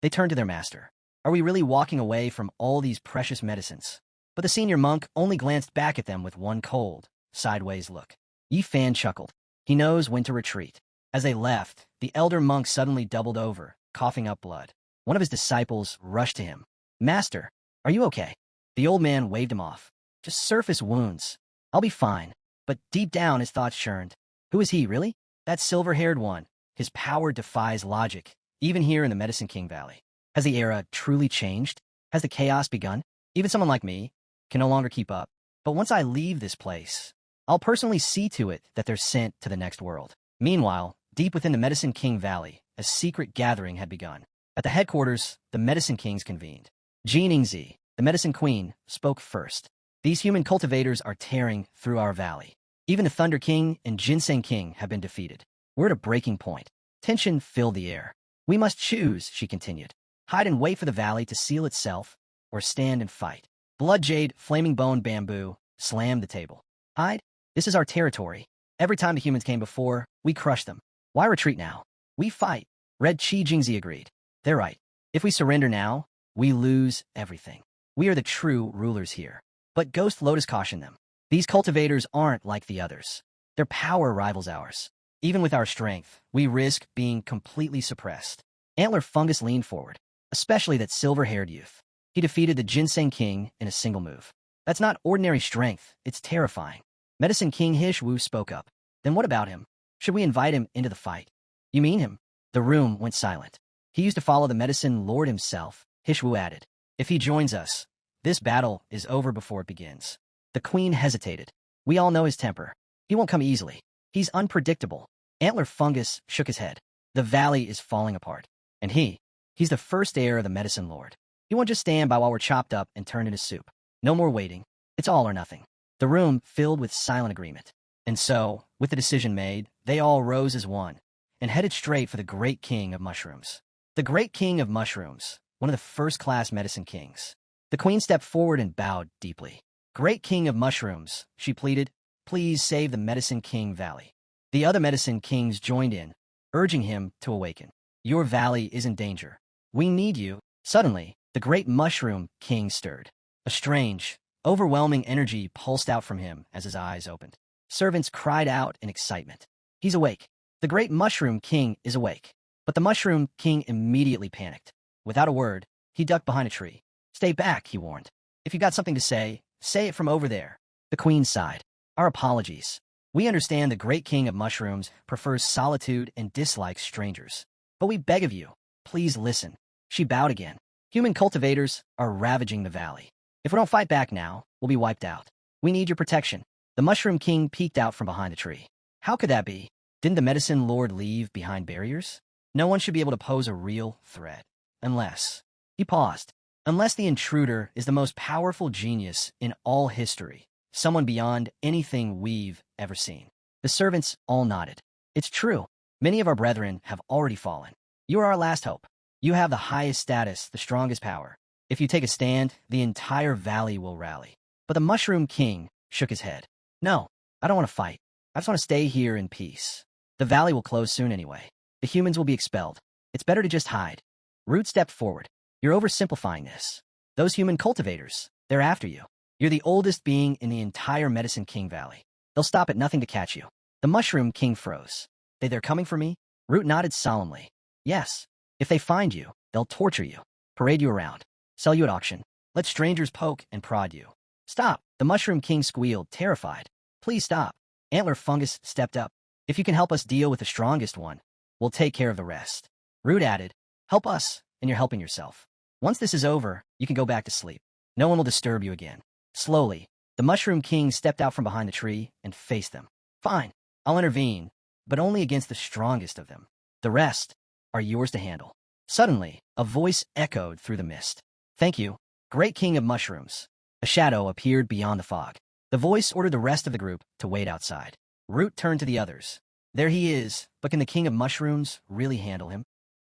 They turned to their master. Are we really walking away from all these precious medicines? But the senior monk only glanced back at them with one cold, sideways look. Yi Fan chuckled. He knows when to retreat. As they left, the elder monk suddenly doubled over, coughing up blood. One of his disciples rushed to him. Master, are you okay? The old man waved him off. Just surface wounds. I'll be fine. But deep down his thoughts churned. Who is he, really? That silver-haired one. His power defies logic, even here in the Medicine King Valley. Has the era truly changed? Has the chaos begun? Even someone like me can no longer keep up. But once I leave this place, I'll personally see to it that they're sent to the next world. Meanwhile, deep within the Medicine King Valley, a secret gathering had begun. At the headquarters, the Medicine Kings convened. Jiningzi, the Medicine Queen, spoke first. These human cultivators are tearing through our valley. Even the Thunder King and Ginseng King have been defeated. We're at a breaking point. Tension filled the air. We must choose, she continued. Hide and wait for the valley to seal itself, or stand and fight. Blood Jade, Flaming Bone Bamboo, slammed the table. Hide? This is our territory. Every time the humans came before, we crushed them. Why retreat now? We fight. Red Chi Jingzi agreed. They're right. If we surrender now, we lose everything. We are the true rulers here. But Ghost Lotus cautioned them. These cultivators aren't like the others. Their power rivals ours. Even with our strength, we risk being completely suppressed. Antler Fungus leaned forward, especially that silver-haired youth. He defeated the Ginseng King in a single move. That's not ordinary strength, it's terrifying. Medicine King Hishwu spoke up. Then what about him? Should we invite him into the fight? You mean him? The room went silent. He used to follow the Medicine Lord himself, Hishwu added. If he joins us, this battle is over before it begins. The Queen hesitated. We all know his temper. He won't come easily. He's unpredictable. Antler Fungus shook his head. The valley is falling apart. And he's the first heir of the Medicine Lord. He won't just stand by while we're chopped up and turned into soup. No more waiting. It's all or nothing. The room filled with silent agreement. And so, with the decision made, they all rose as one and headed straight for the Great King of Mushrooms. The Great King of Mushrooms, one of the first-class Medicine Kings. The Queen stepped forward and bowed deeply. Great King of Mushrooms, she pleaded, please save the Medicine King Valley. The other Medicine Kings joined in, urging him to awaken. Your valley is in danger. We need you. Suddenly, the Great Mushroom King stirred. A strange, overwhelming energy pulsed out from him as his eyes opened. Servants cried out in excitement. He's awake. The Great Mushroom King is awake. But the Mushroom King immediately panicked. Without a word, he ducked behind a tree. Stay back, he warned. If you got something to say it from over there. The Queen sighed. Our apologies. We understand the Great King of Mushrooms prefers solitude and dislikes strangers. But we beg of you, please listen. She bowed again. Human cultivators are ravaging the valley. If we don't fight back now, we'll be wiped out. We need your protection. The Mushroom King peeked out from behind the tree. How could that be? Didn't the Medicine Lord leave behind barriers? No one should be able to pose a real threat. Unless... He paused. Unless the intruder is the most powerful genius in all history. Someone beyond anything we've ever seen. The servants all nodded. It's true. Many of our brethren have already fallen. You are our last hope. You have the highest status, the strongest power. If you take a stand, the entire valley will rally. But the Mushroom King shook his head. No, I don't want to fight. I just want to stay here in peace. The valley will close soon anyway. The humans will be expelled. It's better to just hide. Root stepped forward. You're oversimplifying this. Those human cultivators, they're after you. You're the oldest being in the entire Medicine King Valley. They'll stop at nothing to catch you. The Mushroom King froze. They're coming for me? Root nodded solemnly. Yes. If they find you, they'll torture you, parade you around, sell you at auction, let strangers poke and prod you. Stop. The Mushroom King squealed, terrified. Please stop. Antler Fungus stepped up. If you can help us deal with the strongest one, we'll take care of the rest. Root added, help us, and you're helping yourself. Once this is over, you can go back to sleep. No one will disturb you again. Slowly, the Mushroom King stepped out from behind the tree and faced them. Fine, I'll intervene, but only against the strongest of them. The rest are yours to handle. Suddenly, a voice echoed through the mist. Thank you, Great King of Mushrooms. A shadow appeared beyond the fog. The voice ordered the rest of the group to wait outside. Root turned to the others. There he is, but can the King of Mushrooms really handle him?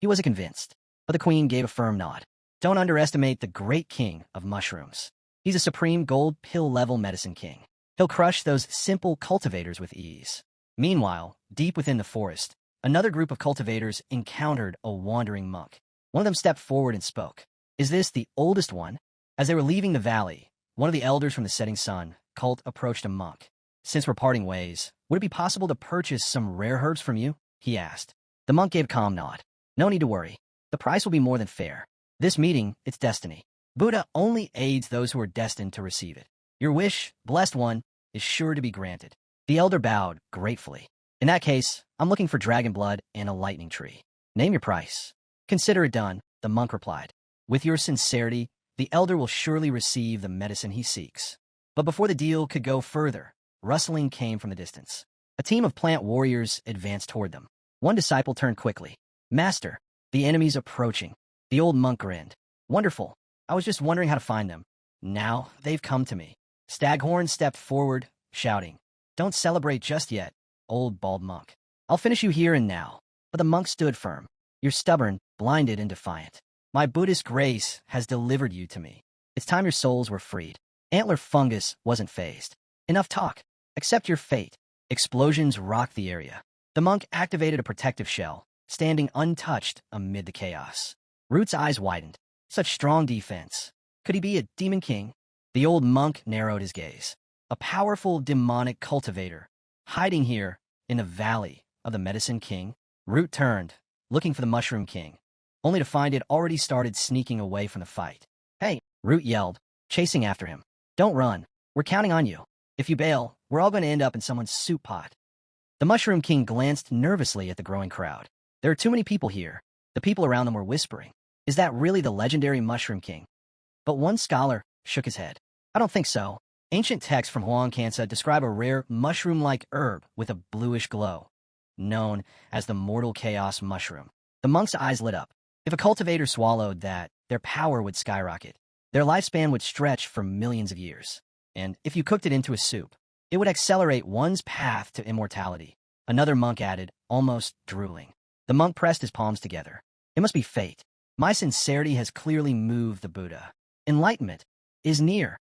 He wasn't convinced, but the Queen gave a firm nod. Don't underestimate the Great King of Mushrooms. He's a supreme gold pill-level medicine king. He'll crush those simple cultivators with ease. Meanwhile, deep within the forest, another group of cultivators encountered a wandering monk. One of them stepped forward and spoke. Is this the oldest one? As they were leaving the valley, one of the elders from the setting sun cult approached a monk. Since we're parting ways, would it be possible to purchase some rare herbs from you? He asked. The monk gave a calm nod. No need to worry. The price will be more than fair. This meeting, it's destiny. Buddha only aids those who are destined to receive it. Your wish, blessed one, is sure to be granted. The elder bowed gratefully. In that case, I'm looking for dragon blood and a lightning tree. Name your price. Consider it done, the monk replied. With your sincerity, the elder will surely receive the medicine he seeks. But before the deal could go further, rustling came from the distance. A team of plant warriors advanced toward them. One disciple turned quickly. Master, the enemy's approaching. The old monk grinned. Wonderful. I was just wondering how to find them. Now they've come to me. Staghorn stepped forward, shouting, Don't celebrate just yet, old bald monk. I'll finish you here and now. But the monk stood firm. You're stubborn, blinded, and defiant. My Buddhist grace has delivered you to me. It's time your souls were freed. Antler Fungus wasn't fazed. Enough talk. Accept your fate. Explosions rocked the area. The monk activated a protective shell, standing untouched amid the chaos. Root's eyes widened. Such strong defense. Could he be a demon king? The old monk narrowed his gaze. A powerful demonic cultivator, hiding here in the valley of the medicine king. Root turned, looking for the mushroom king, only to find it already started sneaking away from the fight. Hey, Root yelled, chasing after him. Don't run. We're counting on you. If you bail, we're all going to end up in someone's soup pot. The mushroom king glanced nervously at the growing crowd. There are too many people here. The people around them were whispering. Is that really the legendary mushroom king? But one scholar shook his head. I don't think so. Ancient texts from Huang Kansa describe a rare mushroom-like herb with a bluish glow, known as the mortal chaos mushroom. The monk's eyes lit up. If a cultivator swallowed that, their power would skyrocket. Their lifespan would stretch for millions of years. And if you cooked it into a soup, it would accelerate one's path to immortality. Another monk added, almost drooling. The monk pressed his palms together. It must be fate. My sincerity has clearly moved the Buddha. Enlightenment is near.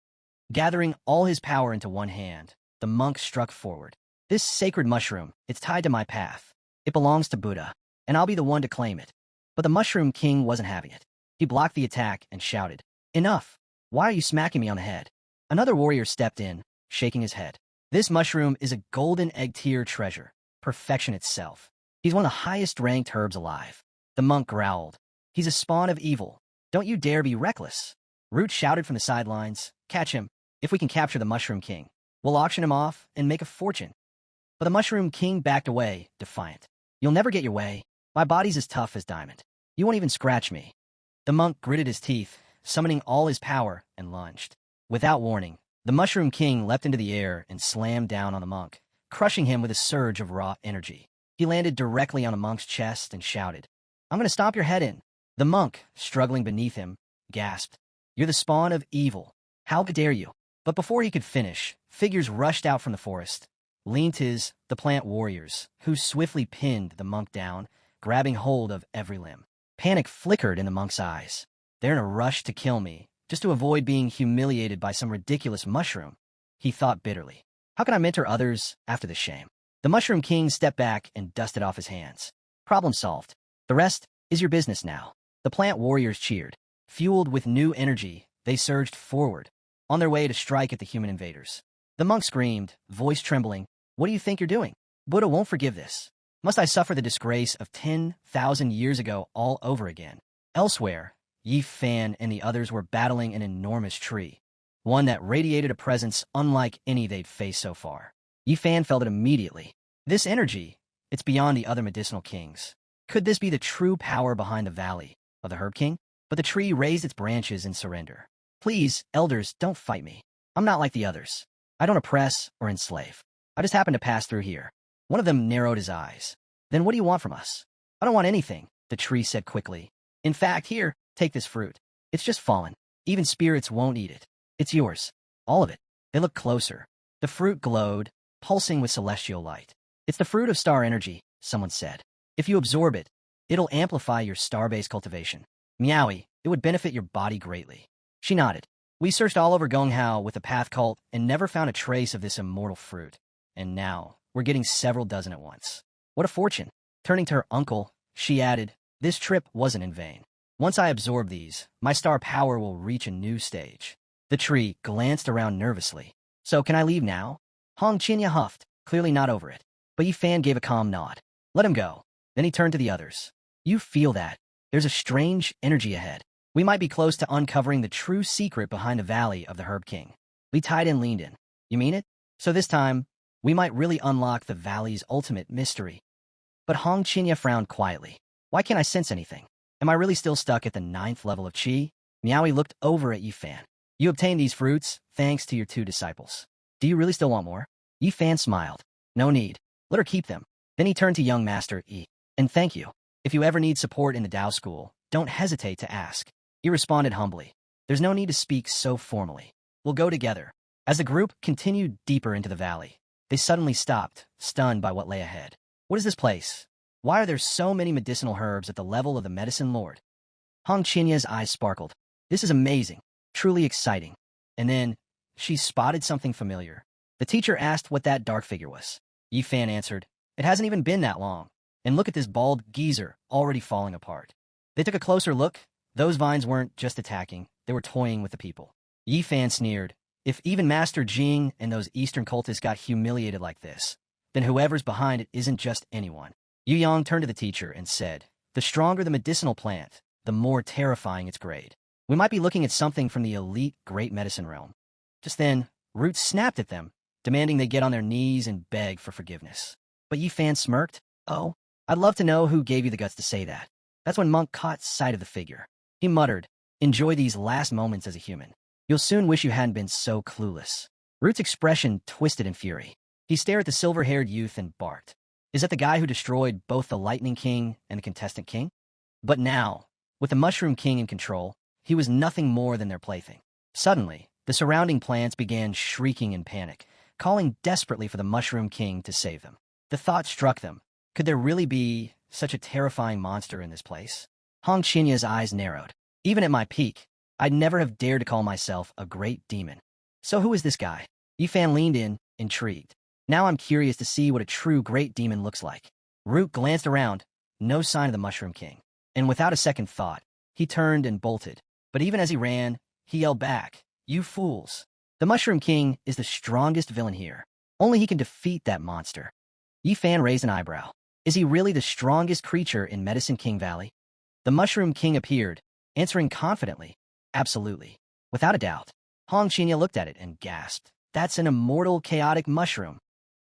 Gathering all his power into one hand, the monk struck forward. This sacred mushroom, it's tied to my path. It belongs to Buddha, and I'll be the one to claim it. But the mushroom king wasn't having it. He blocked the attack and shouted, Enough! Why are you smacking me on the head? Another warrior stepped in, shaking his head. This mushroom is a golden egg-tier treasure, perfection itself. He's one of the highest-ranked herbs alive. The monk growled. He's a spawn of evil. Don't you dare be reckless. Root shouted from the sidelines, Catch him. If we can capture the Mushroom King, we'll auction him off and make a fortune. But the Mushroom King backed away, defiant. You'll never get your way. My body's as tough as diamond. You won't even scratch me. The monk gritted his teeth, summoning all his power, and lunged. Without warning, the Mushroom King leapt into the air and slammed down on the monk, crushing him with a surge of raw energy. He landed directly on the monk's chest and shouted, I'm going to stomp your head in. The monk, struggling beneath him, gasped, You're the spawn of evil. How dare you? But before he could finish, figures rushed out from the forest. Leantis, the plant warriors, who swiftly pinned the monk down, grabbing hold of every limb. Panic flickered in the monk's eyes. They're in a rush to kill me, just to avoid being humiliated by some ridiculous mushroom, he thought bitterly. How can I mentor others after this shame? The Mushroom King stepped back and dusted off his hands. Problem solved. The rest is your business now. The plant warriors cheered. Fueled with new energy, they surged forward, on their way to strike at the human invaders. The monk screamed, voice trembling, What do you think you're doing? Buddha won't forgive this. Must I suffer the disgrace of 10,000 years ago all over again? Elsewhere, Yi Fan and the others were battling an enormous tree, one that radiated a presence unlike any they'd faced so far. Yi Fan felt it immediately. This energy, it's beyond the other medicinal kings. Could this be the true power behind the valley of the Herb King? But the tree raised its branches in surrender. Please, elders, don't fight me. I'm not like the others. I don't oppress or enslave. I just happen to pass through here. One of them narrowed his eyes. Then what do you want from us? I don't want anything, the tree said quickly. In fact, here, take this fruit. It's just fallen. Even spirits won't eat it. It's yours. All of it. They looked closer. The fruit glowed, pulsing with celestial light. It's the fruit of star energy, someone said. If you absorb it, it'll amplify your star-based cultivation. Meowie, it would benefit your body greatly. She nodded. We searched all over Gonghao with the Path Cult and never found a trace of this immortal fruit. And now, we're getting several dozen at once. What a fortune. Turning to her uncle, she added, this trip wasn't in vain. Once I absorb these, my star power will reach a new stage. The tree glanced around nervously. So can I leave now? Hong Qinya huffed, clearly not over it. But Yi Fan gave a calm nod. Let him go. Then he turned to the others. You feel that. There's a strange energy ahead. We might be close to uncovering the true secret behind the Valley of the Herb King. Li Taidan leaned in. You mean it? So this time, we might really unlock the Valley's ultimate mystery. But Hong Qinya frowned quietly. Why can't I sense anything? Am I really still stuck at the 9th level of Qi? Miaoi looked over at Yi Fan. You obtained these fruits, thanks to your 2 disciples. Do you really still want more? Yi Fan smiled. No need. Let her keep them. Then he turned to young Master Yi. And thank you. If you ever need support in the Tao School, don't hesitate to ask. He responded humbly. There's no need to speak so formally. We'll go together. As the group continued deeper into the valley, they suddenly stopped, stunned by what lay ahead. What is this place? Why are there so many medicinal herbs at the level of the Medicine Lord? Hong Chinya's eyes sparkled. This is amazing. Truly exciting. And then, she spotted something familiar. The teacher asked what that dark figure was. Yi Fan answered, it hasn't even been that long. And look at this bald geezer already falling apart. They took a closer look. Those vines weren't just attacking, they were toying with the people. Yi Fan sneered. If even Master Jing and those Eastern cultists got humiliated like this, then whoever's behind it isn't just anyone. Yu Yang turned to the teacher and said, the stronger the medicinal plant, the more terrifying its grade. We might be looking at something from the elite great medicine realm. Just then, Root snapped at them, demanding they get on their knees and beg for forgiveness. But Yi Fan smirked. Oh, I'd love to know who gave you the guts to say that. That's when Monk caught sight of the figure. He muttered, enjoy these last moments as a human. You'll soon wish you hadn't been so clueless. Root's expression twisted in fury. He stared at the silver-haired youth and barked. Is that the guy who destroyed both the Lightning King and the Contestant King? But now, with the Mushroom King in control, he was nothing more than their plaything. Suddenly, the surrounding plants began shrieking in panic, calling desperately for the Mushroom King to save them. The thought struck them. Could there really be such a terrifying monster in this place? Hong Chinya's eyes narrowed. Even at my peak, I'd never have dared to call myself a great demon. So who is this guy? Yi Fan leaned in, intrigued. Now I'm curious to see what a true great demon looks like. Root glanced around, no sign of the Mushroom King. And without a second thought, he turned and bolted. But even as he ran, he yelled back, you fools. The Mushroom King is the strongest villain here. Only he can defeat that monster. Yi Fan raised an eyebrow. Is he really the strongest creature in Medicine King Valley? The Mushroom King appeared, answering confidently. Absolutely. Without a doubt. Hong Qinya looked at it and gasped. That's an immortal, chaotic mushroom.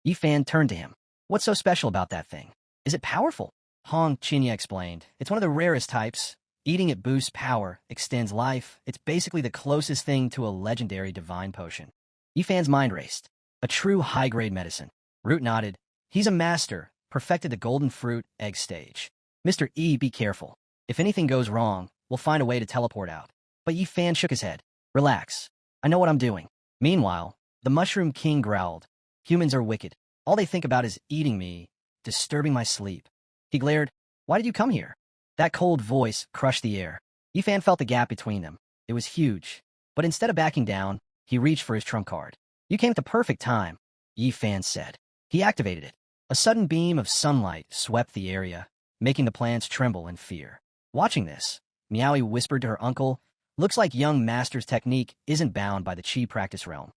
Yi Fan turned to him. What's so special about that thing? Is it powerful? Hong Qinya explained. It's one of the rarest types. Eating it boosts power, extends life. It's basically the closest thing to a legendary divine potion. Yi Fan's mind raced. A true high-grade medicine. Root nodded. He's a master, perfected the golden fruit egg stage. Mr. E, be careful. If anything goes wrong, we'll find a way to teleport out. But Yi Fan shook his head. Relax. I know what I'm doing. Meanwhile, the Mushroom King growled. Humans are wicked. All they think about is eating me, disturbing my sleep. He glared. Why did you come here? That cold voice crushed the air. Yi Fan felt the gap between them. It was huge. But instead of backing down, he reached for his trump card. You came at the perfect time, Yi Fan said. He activated it. A sudden beam of sunlight swept the area, making the plants tremble in fear. Watching this, Miaoi whispered to her uncle, looks like young master's technique isn't bound by the Qi practice realm.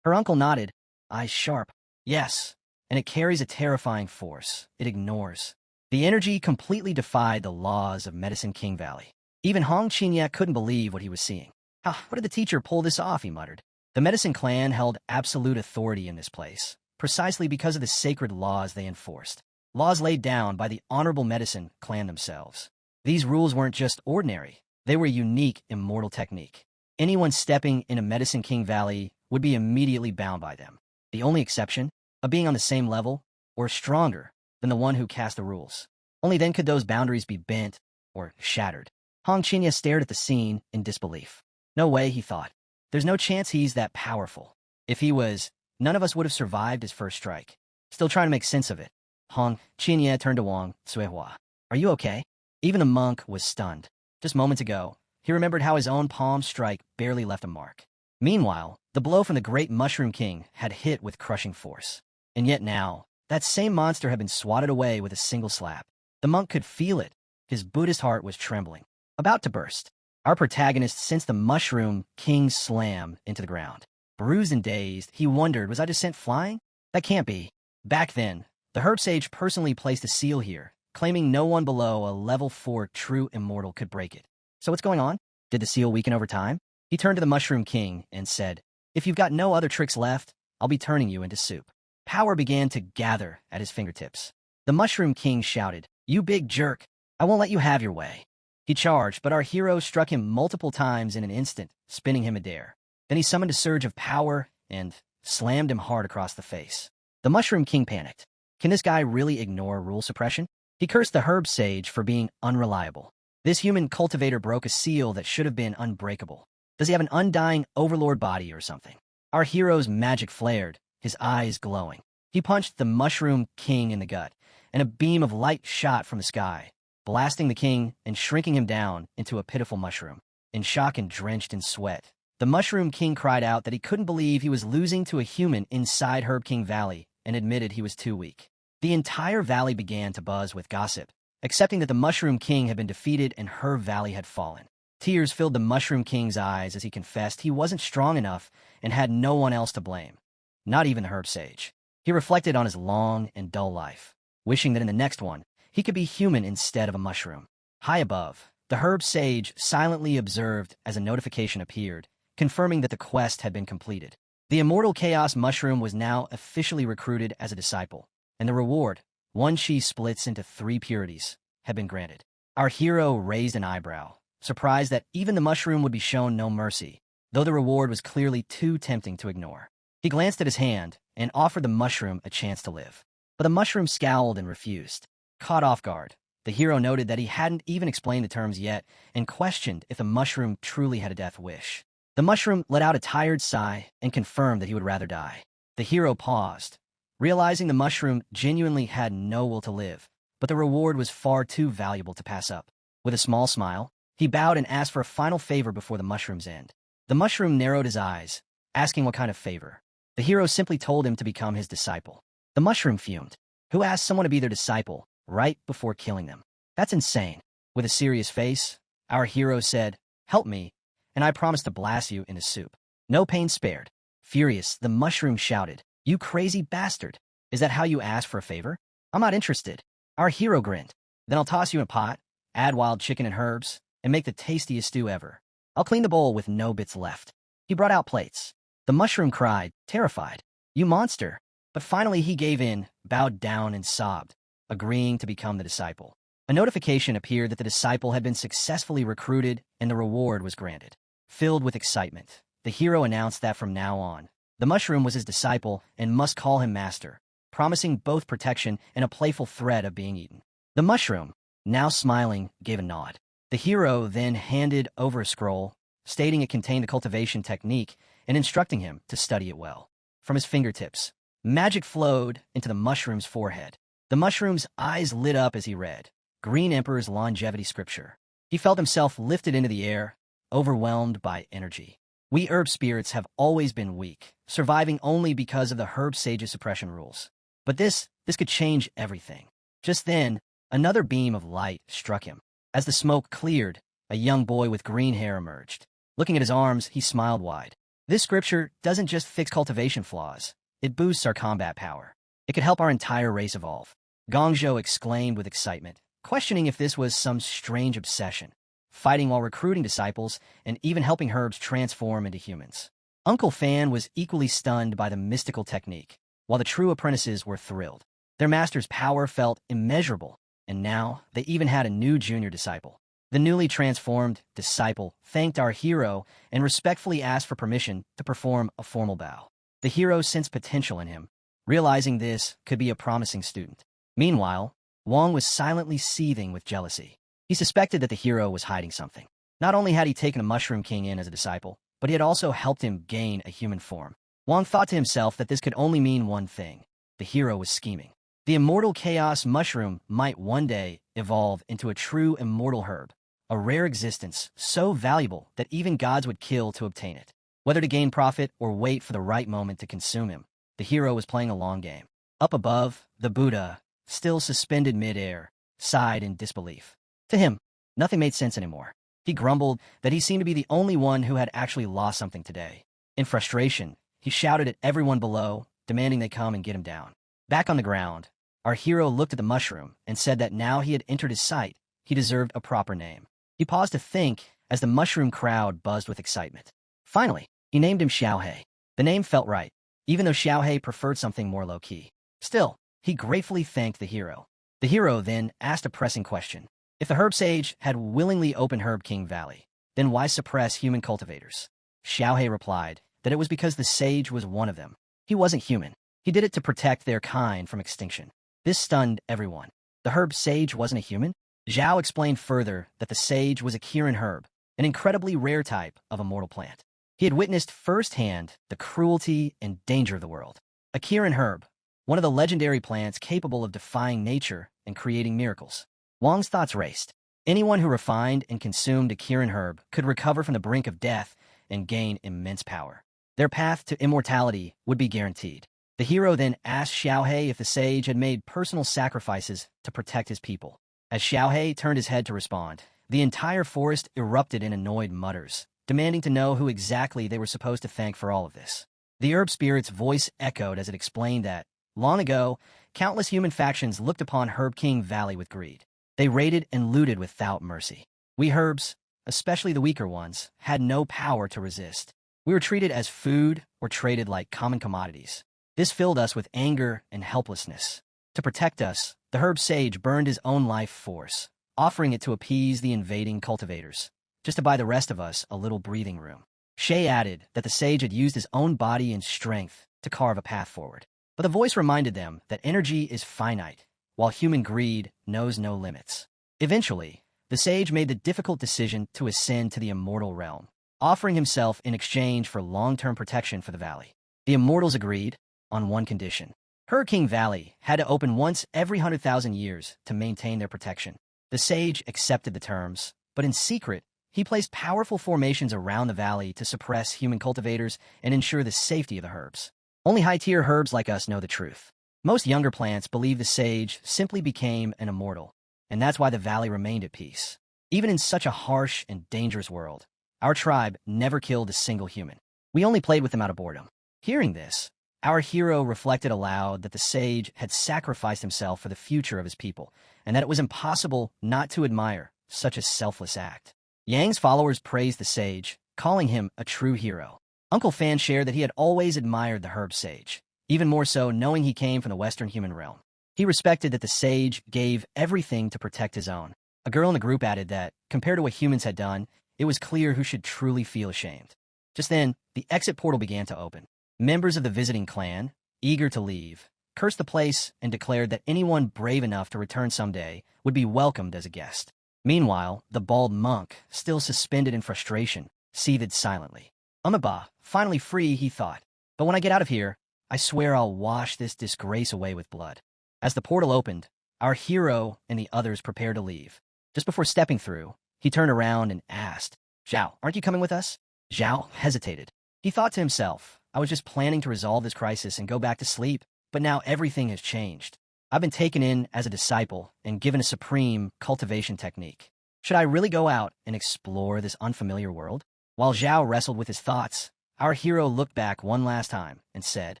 Her uncle nodded, eyes sharp. Yes, and it carries a terrifying force. It ignores. The energy completely defied the laws of Medicine King Valley. Even Hong Qinya couldn't believe what he was seeing. How did the teacher pull this off, he muttered. The Medicine Clan held absolute authority in this place, precisely because of the sacred laws they enforced. Laws laid down by the Honorable Medicine Clan themselves. These rules weren't just ordinary. They were a unique, immortal technique. Anyone stepping in a Medicine King Valley would be immediately bound by them. The only exception, a being on the same level, or stronger, than the one who cast the rules. Only then could those boundaries be bent or shattered. Hong Qinya stared at the scene in disbelief. No way, he thought. There's no chance he's that powerful. If he was, none of us would have survived his first strike. Still trying to make sense of it. Hong Qinya turned to Wang Cuihua. Are you okay? Even the monk was stunned. Just moments ago, he remembered how his own palm strike barely left a mark. Meanwhile, the blow from the great Mushroom King had hit with crushing force. And yet now, that same monster had been swatted away with a single slap. The monk could feel it. His Buddhist heart was trembling, about to burst. Our protagonist sensed the Mushroom King's slam into the ground. Bruised and dazed, he wondered, was I just sent flying? That can't be. Back then, the herb sage personally placed a seal here, claiming no one below a level 4 true immortal could break it. So what's going on? Did the seal weaken over time? He turned to the Mushroom King and said, "If you've got no other tricks left, I'll be turning you into soup." Power began to gather at his fingertips. The Mushroom King shouted, "You big jerk! I won't let you have your way." He charged, but our hero struck him multiple times in an instant, spinning him midair. Then he summoned a surge of power and slammed him hard across the face. The Mushroom King panicked. Can this guy really ignore rule suppression? He cursed the herb sage for being unreliable. This human cultivator broke a seal that should have been unbreakable. Does he have an undying overlord body or something? Our hero's magic flared, his eyes glowing. He punched the Mushroom King in the gut, and a beam of light shot from the sky, blasting the king and shrinking him down into a pitiful mushroom. In shock and drenched in sweat, the Mushroom King cried out that he couldn't believe he was losing to a human inside Herb King Valley and admitted he was too weak. The entire valley began to buzz with gossip, accepting that the Mushroom King had been defeated and Herb Valley had fallen. Tears filled the Mushroom King's eyes as he confessed he wasn't strong enough and had no one else to blame, not even the herb sage. He reflected on his long and dull life, wishing that in the next one, he could be human instead of a mushroom. High above, the herb sage silently observed as a notification appeared, confirming that the quest had been completed. The immortal chaos mushroom was now officially recruited as a disciple, and the reward, one chi splits into 3 purities, had been granted. Our hero raised an eyebrow, surprised that even the mushroom would be shown no mercy, though the reward was clearly too tempting to ignore. He glanced at his hand and offered the mushroom a chance to live. But the mushroom scowled and refused. Caught off guard, the hero noted that he hadn't even explained the terms yet and questioned if the mushroom truly had a death wish. The mushroom let out a tired sigh and confirmed that he would rather die. The hero paused, realizing the mushroom genuinely had no will to live, but the reward was far too valuable to pass up. With a small smile, he bowed and asked for a final favor before the mushroom's end. The mushroom narrowed his eyes, asking what kind of favor. The hero simply told him to become his disciple. The mushroom fumed. Who asked someone to be their disciple right before killing them? That's insane. With a serious face, our hero said, "Help me, and I promise to blast you into soup." No pain spared. Furious, the mushroom shouted, "You crazy bastard! Is that how you ask for a favor? I'm not interested." Our hero grinned. "Then I'll toss you in a pot, add wild chicken and herbs, and make the tastiest stew ever. I'll clean the bowl with no bits left." He brought out plates. The mushroom cried, terrified, "You monster!" But finally he gave in, bowed down and sobbed, agreeing to become the disciple. A notification appeared that the disciple had been successfully recruited and the reward was granted. Filled with excitement, the hero announced that from now on, the mushroom was his disciple and must call him master, promising both protection and a playful threat of being eaten. The mushroom, now smiling, gave a nod. The hero then handed over a scroll, stating it contained the cultivation technique and instructing him to study it well. From his fingertips, magic flowed into the mushroom's forehead. The mushroom's eyes lit up as he read Green Emperor's longevity scripture. He felt himself lifted into the air, overwhelmed by energy. We herb spirits have always been weak, surviving only because of the herb sage's suppression rules. But this could change everything. Just then, another beam of light struck him. As the smoke cleared, a young boy with green hair emerged. Looking at his arms, he smiled wide. This scripture doesn't just fix cultivation flaws, it boosts our combat power. It could help our entire race evolve. Gongzhou exclaimed with excitement, questioning if this was some strange obsession. Fighting while recruiting disciples and even helping herbs transform into humans. Uncle Fan was equally stunned by the mystical technique, while the true apprentices were thrilled. Their master's power felt immeasurable, and now they even had a new junior disciple. The newly transformed disciple thanked our hero and respectfully asked for permission to perform a formal bow. The hero sensed potential in him, realizing this could be a promising student. Meanwhile, Wang was silently seething with jealousy. He suspected that the hero was hiding something. Not only had he taken a Mushroom King in as a disciple, but he had also helped him gain a human form. Wang thought to himself that this could only mean one thing. The hero was scheming. The immortal chaos mushroom might one day evolve into a true immortal herb, a rare existence so valuable that even gods would kill to obtain it. Whether to gain profit or wait for the right moment to consume him, the hero was playing a long game. Up above, the Buddha, still suspended mid-air, sighed in disbelief. To him, nothing made sense anymore. He grumbled that he seemed to be the only one who had actually lost something today. In frustration, he shouted at everyone below, demanding they come and get him down. Back on the ground, our hero looked at the mushroom and said that now he had entered his sight, he deserved a proper name. He paused to think as the mushroom crowd buzzed with excitement. Finally, he named him Xiaohei. The name felt right, even though Xiaohei preferred something more low-key. Still, he gratefully thanked the hero. The hero then asked a pressing question. If the herb sage had willingly opened Herb King Valley, then why suppress human cultivators? Xiaohei replied that it was because the sage was one of them. He wasn't human. He did it to protect their kind from extinction. This stunned everyone. The herb sage wasn't a human? Zhao explained further that the sage was a Kirin herb, an incredibly rare type of immortal plant. He had witnessed firsthand the cruelty and danger of the world. A Kirin herb, one of the legendary plants capable of defying nature and creating miracles. Wang's thoughts raced. Anyone who refined and consumed a Kirin herb could recover from the brink of death and gain immense power. Their path to immortality would be guaranteed. The hero then asked Xiaohei if the sage had made personal sacrifices to protect his people. As Xiaohei turned his head to respond, the entire forest erupted in annoyed mutters, demanding to know who exactly they were supposed to thank for all of this. The herb spirit's voice echoed as it explained that, long ago, countless human factions looked upon Herb King Valley with greed. They raided and looted without mercy. We herbs, especially the weaker ones, had no power to resist. We were treated as food or traded like common commodities. This filled us with anger and helplessness. To protect us, the herb sage burned his own life force, offering it to appease the invading cultivators, just to buy the rest of us a little breathing room. Shay added that the sage had used his own body and strength to carve a path forward. But the voice reminded them that energy is finite, while human greed knows no limits. Eventually, the sage made the difficult decision to ascend to the immortal realm, offering himself in exchange for long-term protection for the valley. The immortals agreed on one condition. Herb King Valley had to open once every 100,000 years to maintain their protection. The sage accepted the terms, but in secret, he placed powerful formations around the valley to suppress human cultivators and ensure the safety of the herbs. Only high-tier herbs like us know the truth. Most younger plants believe the sage simply became an immortal, and that's why the valley remained at peace. Even in such a harsh and dangerous world, our tribe never killed a single human. We only played with them out of boredom. Hearing this, our hero reflected aloud that the sage had sacrificed himself for the future of his people, and that it was impossible not to admire such a selfless act. Yang's followers praised the sage, calling him a true hero. Uncle Fan shared that he had always admired the herb sage, even more so knowing he came from the Western human realm. He respected that the sage gave everything to protect his own. A girl in the group added that, compared to what humans had done, it was clear who should truly feel ashamed. Just then, the exit portal began to open. Members of the visiting clan, eager to leave, cursed the place and declared that anyone brave enough to return someday would be welcomed as a guest. Meanwhile, the bald monk, still suspended in frustration, seethed silently. Umaba, finally free, he thought. But when I get out of here, I swear I'll wash this disgrace away with blood. As the portal opened, our hero and the others prepared to leave. Just before stepping through, he turned around and asked, Zhao, aren't you coming with us? Zhao hesitated. He thought to himself, I was just planning to resolve this crisis and go back to sleep, but now everything has changed. I've been taken in as a disciple and given a supreme cultivation technique. Should I really go out and explore this unfamiliar world? While Zhao wrestled with his thoughts, our hero looked back one last time and said,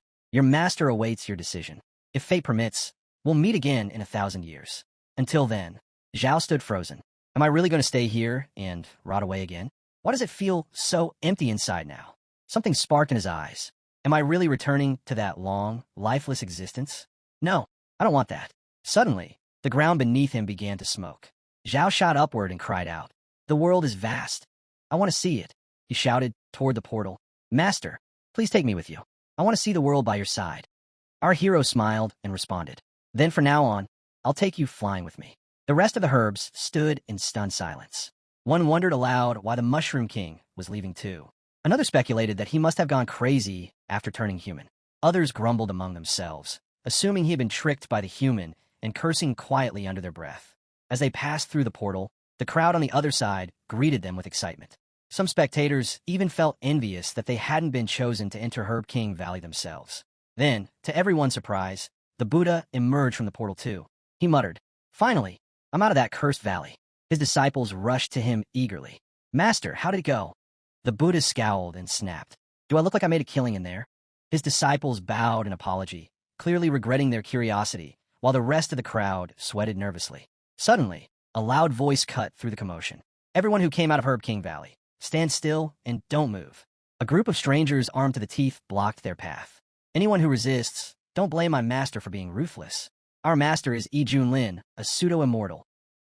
Your master awaits your decision. If fate permits, we'll meet again in 1,000 years. Until then, Zhao stood frozen. Am I really going to stay here and rot away again? Why does it feel so empty inside now? Something sparked in his eyes. Am I really returning to that long, lifeless existence? No, I don't want that. Suddenly, the ground beneath him began to smoke. Zhao shot upward and cried out, The world is vast. I want to see it. He shouted toward the portal. Master, please take me with you. I want to see the world by your side. Our hero smiled and responded. Then from now on, I'll take you flying with me. The rest of the herbs stood in stunned silence. One wondered aloud why the Mushroom King was leaving too. Another speculated that he must have gone crazy after turning human. Others grumbled among themselves, assuming he had been tricked by the human and cursing quietly under their breath. As they passed through the portal, the crowd on the other side greeted them with excitement. Some spectators even felt envious that they hadn't been chosen to enter Herb King Valley themselves. Then, to everyone's surprise, the Buddha emerged from the portal too. He muttered, "Finally, I'm out of that cursed valley." His disciples rushed to him eagerly. "Master, how did it go?" The Buddha scowled and snapped, "Do I look like I made a killing in there?" His disciples bowed in apology, clearly regretting their curiosity, while the rest of the crowd sweated nervously. Suddenly, a loud voice cut through the commotion. "Everyone who came out of Herb King Valley, stand still and don't move." A group of strangers armed to the teeth blocked their path. "Anyone who resists, don't blame my master for being ruthless. Our master is Yi Junlin, a pseudo-immortal."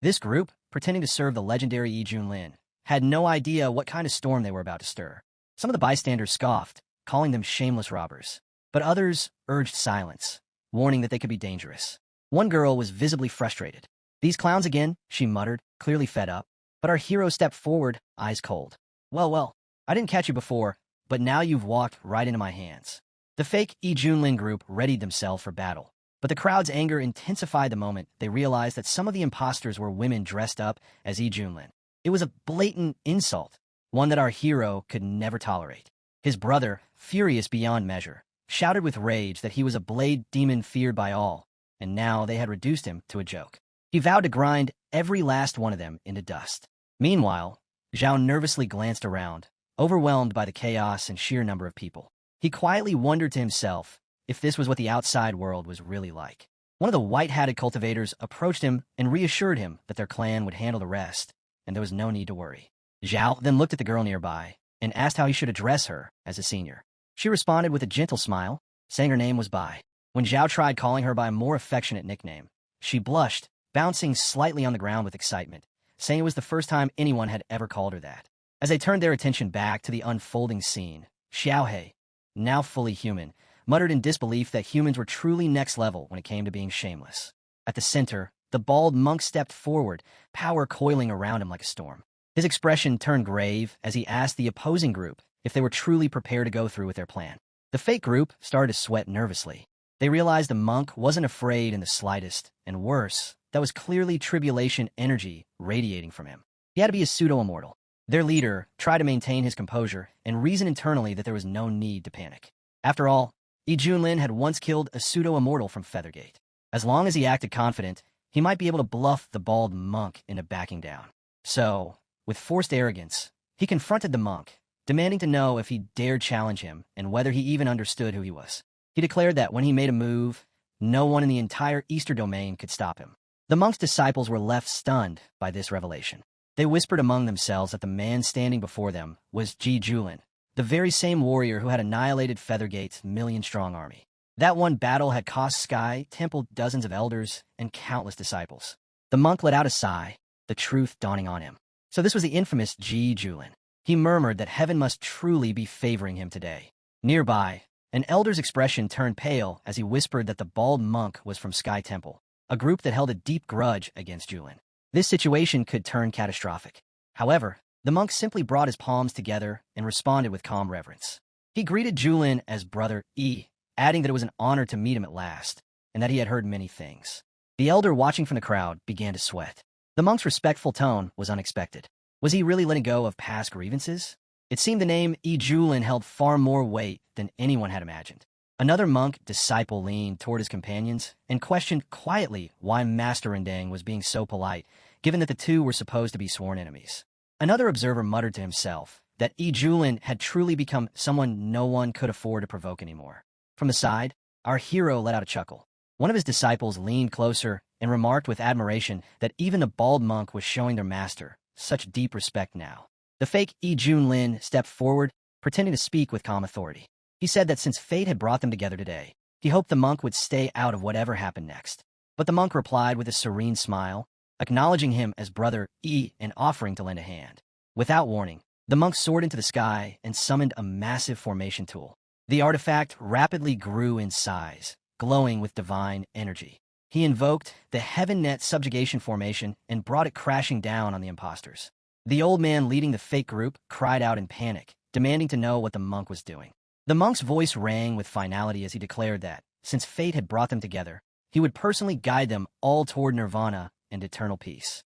This group, pretending to serve the legendary Yi Junlin, had no idea what kind of storm they were about to stir. Some of the bystanders scoffed, calling them shameless robbers. But others urged silence, warning that they could be dangerous. One girl was visibly frustrated. "These clowns again," she muttered, clearly fed up. But our hero stepped forward, eyes cold. Well, I didn't catch you before, but now you've walked right into my hands." The fake Yi Junlin group readied themselves for battle. But the crowd's anger intensified the moment they realized that some of the imposters were women dressed up as Yi Junlin. It was a blatant insult, one that our hero could never tolerate. His brother, furious beyond measure, shouted with rage that he was a blade demon feared by all, and now they had reduced him to a joke. He vowed to grind every last one of them into dust. Meanwhile, Zhao nervously glanced around, overwhelmed by the chaos and sheer number of people. He quietly wondered to himself if this was what the outside world was really like. One of the white-hatted cultivators approached him and reassured him that their clan would handle the rest, and there was no need to worry. Zhao then looked at the girl nearby and asked how he should address her as a senior. She responded with a gentle smile, saying her name was Bai. When Zhao tried calling her by a more affectionate nickname, she blushed, bouncing slightly on the ground with excitement, saying it was the first time anyone had ever called her that. As they turned their attention back to the unfolding scene, Xiaohei, now fully human, muttered in disbelief that humans were truly next level when it came to being shameless. At the center, the bald monk stepped forward, power coiling around him like a storm. His expression turned grave as he asked the opposing group if they were truly prepared to go through with their plan. The fake group started to sweat nervously. They realized the monk wasn't afraid in the slightest, and worse, that was clearly tribulation energy radiating from him. He had to be a pseudo-immortal. Their leader tried to maintain his composure and reason internally that there was no need to panic. After all, Yi Junlin had once killed a pseudo-immortal from Feathergate. As long as he acted confident, he might be able to bluff the bald monk into backing down. So, with forced arrogance, he confronted the monk, demanding to know if he dared challenge him and whether he even understood who he was. He declared that when he made a move, no one in the entire Easter domain could stop him. The monk's disciples were left stunned by this revelation. They whispered among themselves that the man standing before them was Yi Junlin, the very same warrior who had annihilated Feathergate's million-strong army. That one battle had cost Sky Temple dozens of elders and countless disciples. The monk let out a sigh, the truth dawning on him. So this was the infamous Yi Junlin. He murmured that heaven must truly be favoring him today. Nearby, an elder's expression turned pale as he whispered that the bald monk was from Sky Temple, a group that held a deep grudge against Junlin. This situation could turn catastrophic. However, the monk simply brought his palms together and responded with calm reverence. He greeted Junlin as Brother Yi, adding that it was an honor to meet him at last, and that he had heard many things. The elder watching from the crowd began to sweat. The monk's respectful tone was unexpected. Was he really letting go of past grievances? It seemed the name Yi Junlin held far more weight than anyone had imagined. Another monk disciple leaned toward his companions and questioned quietly why Master Rendang was being so polite, given that the two were supposed to be sworn enemies. Another observer muttered to himself that Yi Junlin had truly become someone no one could afford to provoke anymore. From the side, our hero let out a chuckle. One of his disciples leaned closer and remarked with admiration that even the bald monk was showing their master such deep respect now. The fake Yi Junlin stepped forward, pretending to speak with calm authority. He said that since fate had brought them together today, he hoped the monk would stay out of whatever happened next. But the monk replied with a serene smile, acknowledging him as Brother Yi and offering to lend a hand. Without warning, the monk soared into the sky and summoned a massive formation tool. The artifact rapidly grew in size, glowing with divine energy. He invoked the Heaven Net Subjugation Formation and brought it crashing down on the imposters. The old man leading the fake group cried out in panic, demanding to know what the monk was doing. The monk's voice rang with finality as he declared that, since fate had brought them together, he would personally guide them all toward nirvana and eternal peace.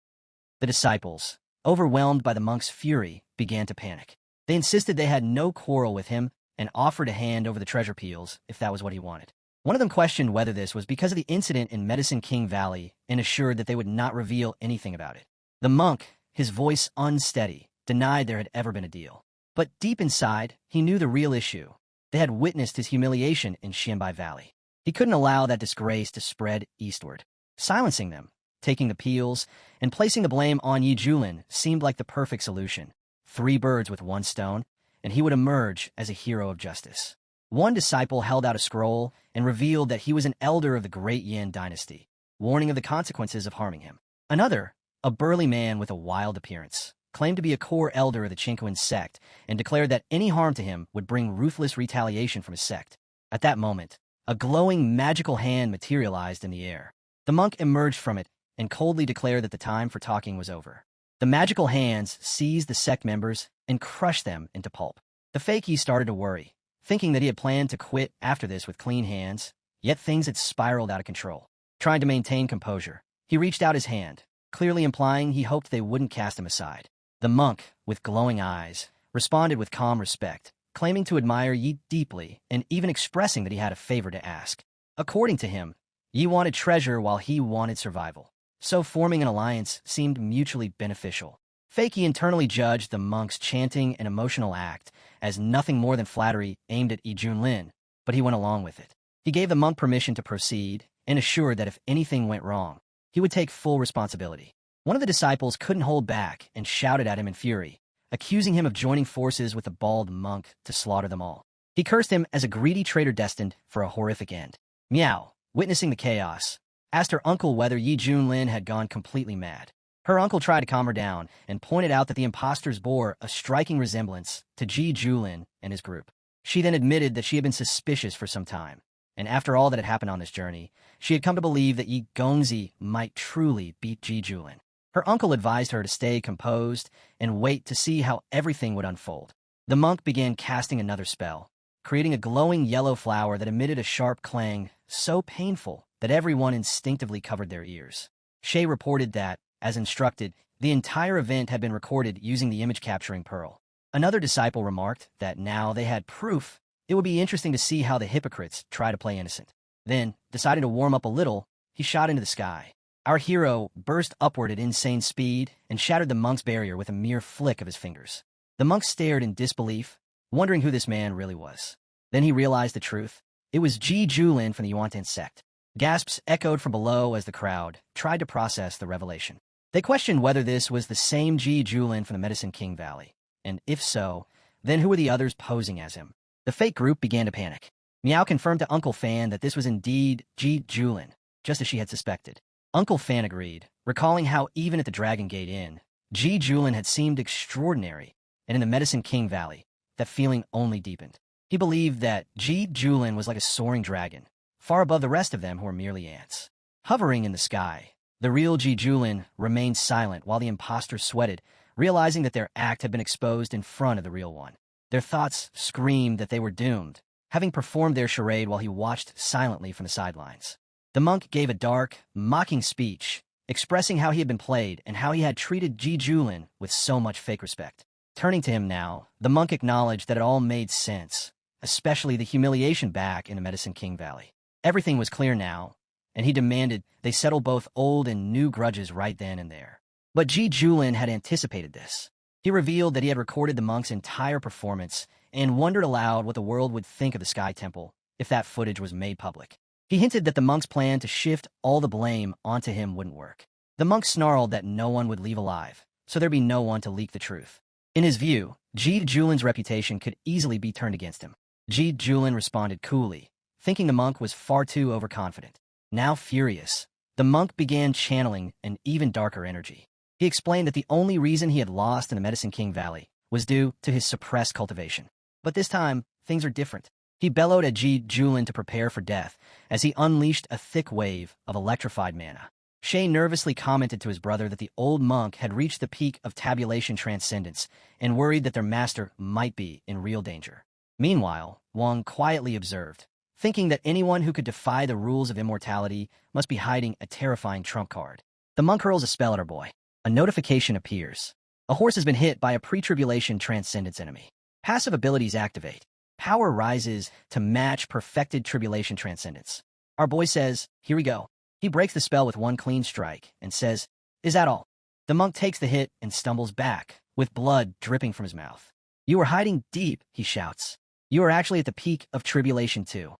The disciples, overwhelmed by the monk's fury, began to panic. They insisted they had no quarrel with him and offered to hand over the treasure peels if that was what he wanted. One of them questioned whether this was because of the incident in Medicine King Valley and assured that they would not reveal anything about it. The monk, his voice unsteady, denied there had ever been a deal. But deep inside, he knew the real issue. They had witnessed his humiliation in Xianbai Valley. He couldn't allow that disgrace to spread eastward. Silencing them, taking the peels, and placing the blame on Yi Julin seemed like the perfect solution. 3 birds with 1 stone, and he would emerge as a hero of justice. One disciple held out a scroll and revealed that he was an elder of the Great Yin dynasty, warning of the consequences of harming him. Another, a burly man with a wild appearance, claimed to be a core elder of the Chinquan sect and declared that any harm to him would bring ruthless retaliation from his sect. At that moment, a glowing magical hand materialized in the air. The monk emerged from it and coldly declared that the time for talking was over. The magical hands seized the sect members and crushed them into pulp. The fakie started to worry, thinking that he had planned to quit after this with clean hands, yet things had spiraled out of control. Trying to maintain composure, he reached out his hand, clearly implying he hoped they wouldn't cast him aside. The monk, with glowing eyes, responded with calm respect, claiming to admire Yi deeply and even expressing that he had a favor to ask. According to him, Yi wanted treasure while he wanted survival, so forming an alliance seemed mutually beneficial. Fakie internally judged the monk's chanting and emotional act as nothing more than flattery aimed at Yi Junlin, but he went along with it. He gave the monk permission to proceed and assured that if anything went wrong, he would take full responsibility. One of the disciples couldn't hold back and shouted at him in fury, accusing him of joining forces with the bald monk to slaughter them all. He cursed him as a greedy traitor destined for a horrific end. Miao, witnessing the chaos, asked her uncle whether Yi Junlin had gone completely mad. Her uncle tried to calm her down and pointed out that the impostors bore a striking resemblance to Ji Julin and his group. She then admitted that she had been suspicious for some time, and after all that had happened on this journey, she had come to believe that Yi Gongzi might truly beat Ji Julin. Her uncle advised her to stay composed and wait to see how everything would unfold. The monk began casting another spell, creating a glowing yellow flower that emitted a sharp clang so painful that everyone instinctively covered their ears. Shay reported that, as instructed, the entire event had been recorded using the image-capturing pearl. Another disciple remarked that now they had proof, it would be interesting to see how the hypocrites try to play innocent. Then, deciding to warm up a little, he shot into the sky. Our hero burst upward at insane speed and shattered the monk's barrier with a mere flick of his fingers. The monk stared in disbelief, wondering who this man really was. Then he realized the truth. It was Ji Julin from the Yuantan sect. Gasps echoed from below as the crowd tried to process the revelation. They questioned whether this was the same Ji Julin from the Medicine King Valley, and if so, then who were the others posing as him? The fake group began to panic. Miao confirmed to Uncle Fan that this was indeed Ji Julin, just as she had suspected. Uncle Fan agreed, recalling how even at the Dragon Gate Inn, Ji Julin had seemed extraordinary, and in the Medicine King Valley, that feeling only deepened. He believed that Ji Julin was like a soaring dragon, far above the rest of them who were merely ants. Hovering in the sky, the real Ji Julin remained silent while the impostors sweated, realizing that their act had been exposed in front of the real one. Their thoughts screamed that they were doomed, having performed their charade while he watched silently from the sidelines. The monk gave a dark, mocking speech, expressing how he had been played and how he had treated Ji Julin with so much fake respect. Turning to him now, the monk acknowledged that it all made sense, especially the humiliation back in the Medicine King Valley. Everything was clear now, and he demanded they settle both old and new grudges right then and there. But Ji Julin had anticipated this. He revealed that he had recorded the monk's entire performance and wondered aloud what the world would think of the Sky Temple if that footage was made public. He hinted that the monk's plan to shift all the blame onto him wouldn't work. The monk snarled that no one would leave alive, so there'd be no one to leak the truth. In his view, Ji Julin's reputation could easily be turned against him. Ji Julin responded coolly, thinking the monk was far too overconfident. Now furious, the monk began channeling an even darker energy. He explained that the only reason he had lost in the Medicine King Valley was due to his suppressed cultivation. But this time, things are different. He bellowed at Ji Julin to prepare for death as he unleashed a thick wave of electrified mana. Shay nervously commented to his brother that the old monk had reached the peak of tabulation transcendence and worried that their master might be in real danger. Meanwhile, Wang quietly observed, thinking that anyone who could defy the rules of immortality must be hiding a terrifying trump card. The monk hurls a spell at our boy. A notification appears. A horse has been hit by a pre-tribulation transcendence enemy. Passive abilities activate. Power rises to match perfected tribulation transcendence. Our boy says, here we go. He breaks the spell with one clean strike and says, is that all? The monk takes the hit and stumbles back, with blood dripping from his mouth. You are hiding deep, he shouts. You are actually at the peak of tribulation too.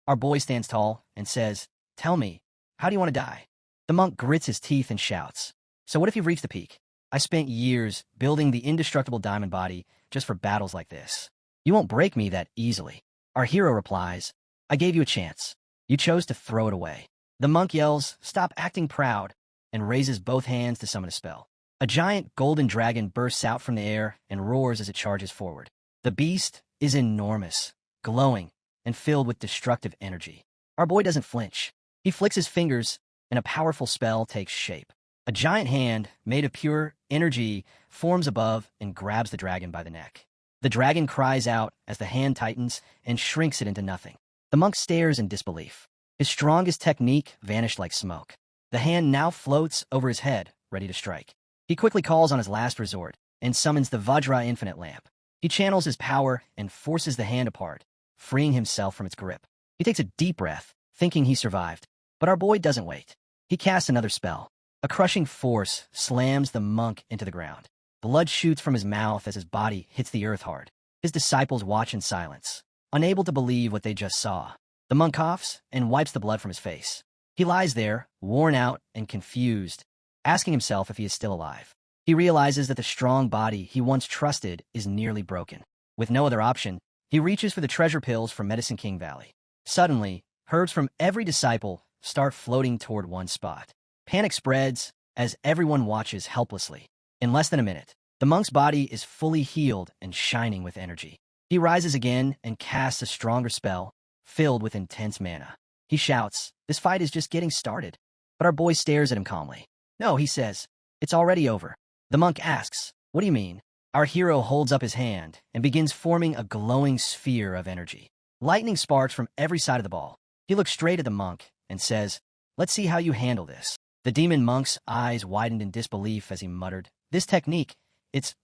Our boy stands tall and says, tell me, how do you want to die? The monk grits his teeth and shouts, so what if you've reached the peak? I spent years building the indestructible diamond body just for battles like this. You won't break me that easily. Our hero replies, I gave you a chance. You chose to throw it away. The monk yells, stop acting proud, and raises both hands to summon a spell. A giant golden dragon bursts out from the air and roars as it charges forward. The beast is enormous, glowing, and filled with destructive energy. Our boy doesn't flinch. He flicks his fingers, and a powerful spell takes shape. A giant hand, made of pure energy, forms above and grabs the dragon by the neck. The dragon cries out as the hand tightens and shrinks it into nothing. The monk stares in disbelief. His strongest technique vanished like smoke. The hand now floats over his head, ready to strike. He quickly calls on his last resort and summons the Vajra Infinite Lamp. He channels his power and forces the hand apart, freeing himself from its grip. He takes a deep breath, thinking he survived. But our boy doesn't wait. He casts another spell. A crushing force slams the monk into the ground. Blood shoots from his mouth as his body hits the earth hard. His disciples watch in silence, unable to believe what they just saw. The monk coughs and wipes the blood from his face. He lies there, worn out and confused, asking himself if he is still alive. He realizes that the strong body he once trusted is nearly broken. With no other option, he reaches for the treasure pills from Medicine King Valley. Suddenly, herbs from every disciple start floating toward one spot. Panic spreads as everyone watches helplessly. In less than a minute, the monk's body is fully healed and shining with energy. He rises again and casts a stronger spell, filled with intense mana. He shouts, this fight is just getting started. But our boy stares at him calmly. No, he says, it's already over. The monk asks, what do you mean? Our hero holds up his hand and begins forming a glowing sphere of energy. Lightning sparks from every side of the ball. He looks straight at the monk and says, let's see how you handle this. The demon monk's eyes widened in disbelief as he muttered, this technique,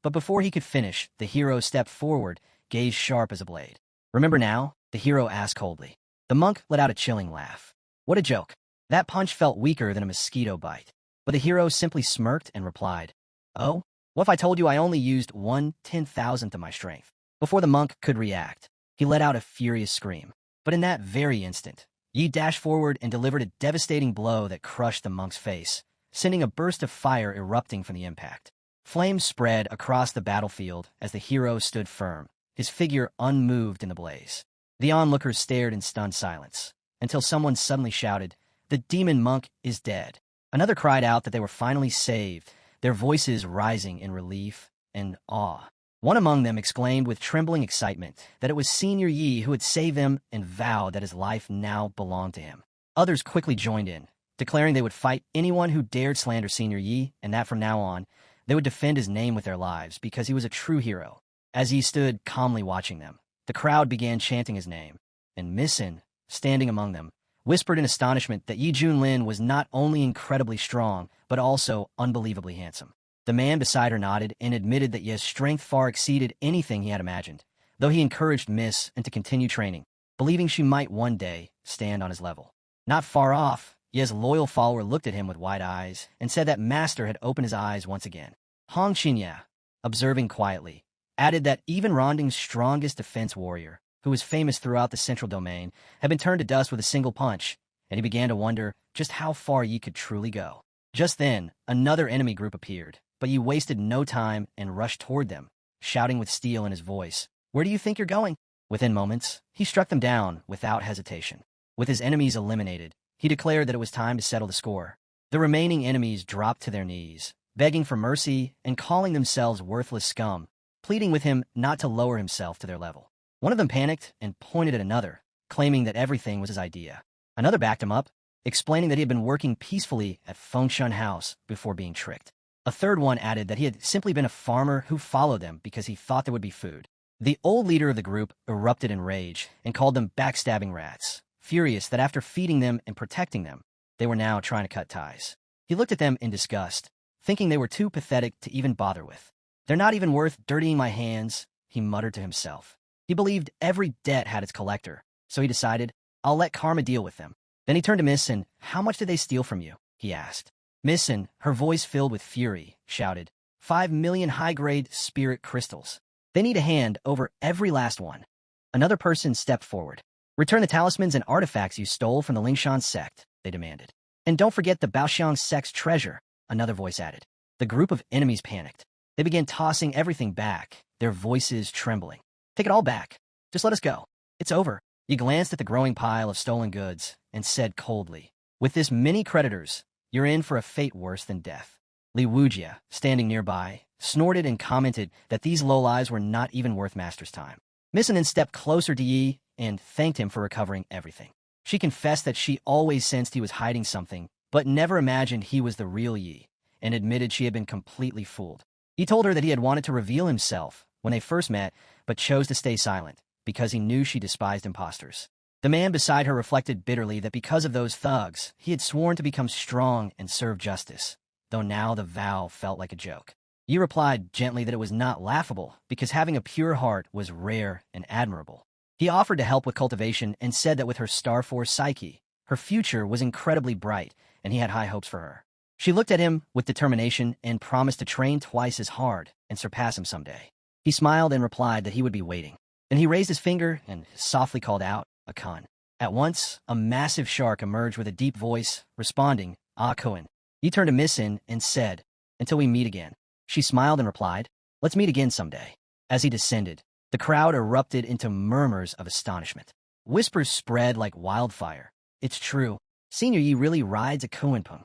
But before he could finish, the hero stepped forward, gaze sharp as a blade. Remember now? The hero asked coldly. The monk let out a chilling laugh. What a joke. That punch felt weaker than a mosquito bite. But the hero simply smirked and replied, oh? What if I told you I only used 1/10,000th of my strength? Before the monk could react, he let out a furious scream. But in that very instant, Yi dashed forward and delivered a devastating blow that crushed the monk's face, sending a burst of fire erupting from the impact. Flames spread across the battlefield as the hero stood firm, his figure unmoved in the blaze. The onlookers stared in stunned silence, until someone suddenly shouted, the demon monk is dead. Another cried out that they were finally saved, their voices rising in relief and awe. One among them exclaimed with trembling excitement that it was Senior Yi who had saved them and vowed that his life now belonged to him. Others quickly joined in, declaring they would fight anyone who dared slander Senior Yi, and that from now on, they would defend his name with their lives because he was a true hero. As Yi stood calmly watching them, the crowd began chanting his name, and Misin, standing among them, whispered in astonishment that Yi Junlin was not only incredibly strong, but also unbelievably handsome. The man beside her nodded and admitted that Ye's strength far exceeded anything he had imagined, though he encouraged Miss and to continue training, believing she might one day stand on his level. Not far off, Ye's loyal follower looked at him with wide eyes and said that Master had opened his eyes once again. Hong Qinya, observing quietly, added that even Ronding's strongest defense warrior, who was famous throughout the central domain, had been turned to dust with a single punch, and he began to wonder just how far Yi could truly go. Just then, another enemy group appeared, but Yi wasted no time and rushed toward them, shouting with steel in his voice, where do you think you're going? Within moments, he struck them down without hesitation. With his enemies eliminated, he declared that it was time to settle the score. The remaining enemies dropped to their knees, begging for mercy and calling themselves worthless scum, pleading with him not to lower himself to their level. One of them panicked and pointed at another, claiming that everything was his idea. Another backed him up, explaining that he had been working peacefully at Fengshan House before being tricked. A third one added that he had simply been a farmer who followed them because he thought there would be food. The old leader of the group erupted in rage and called them backstabbing rats, furious that after feeding them and protecting them, they were now trying to cut ties. He looked at them in disgust, thinking they were too pathetic to even bother with. They're not even worth dirtying my hands, he muttered to himself. He believed every debt had its collector, so he decided, I'll let karma deal with them. Then he turned to Miss Sin. How much did they steal from you? He asked. Miss Sin, her voice filled with fury, shouted, 5 million high-grade spirit crystals. They need a hand over every last one. Another person stepped forward. Return the talismans and artifacts you stole from the Lingshan sect, they demanded. And don't forget the Baoxiang sect's treasure, another voice added. The group of enemies panicked. They began tossing everything back, their voices trembling. Take it all back. Just let us go. It's over. He glanced at the growing pile of stolen goods and said coldly, with this many creditors, you're in for a fate worse than death. Li Wujia, standing nearby, snorted and commented that these lowlives were not even worth Master's time. Missinen stepped closer to Yi and thanked him for recovering everything. She confessed that she always sensed he was hiding something, but never imagined he was the real Yi, and admitted she had been completely fooled. He told her that he had wanted to reveal himself when they first met, but chose to stay silent, because he knew she despised imposters. The man beside her reflected bitterly that because of those thugs, he had sworn to become strong and serve justice, though now the vow felt like a joke. Yi replied gently that it was not laughable, because having a pure heart was rare and admirable. He offered to help with cultivation and said that with her Star Force psyche, her future was incredibly bright, and he had high hopes for her. She looked at him with determination and promised to train twice as hard and surpass him someday. He smiled and replied that he would be waiting. Then he raised his finger and softly called out, a kun. At once, a massive shark emerged with a deep voice, responding, Ah kun. He turned to Miss Sin and said, until we meet again. She smiled and replied, let's meet again someday. As he descended, the crowd erupted into murmurs of astonishment. Whispers spread like wildfire. It's true. Senior Yi really rides a Kuenpung.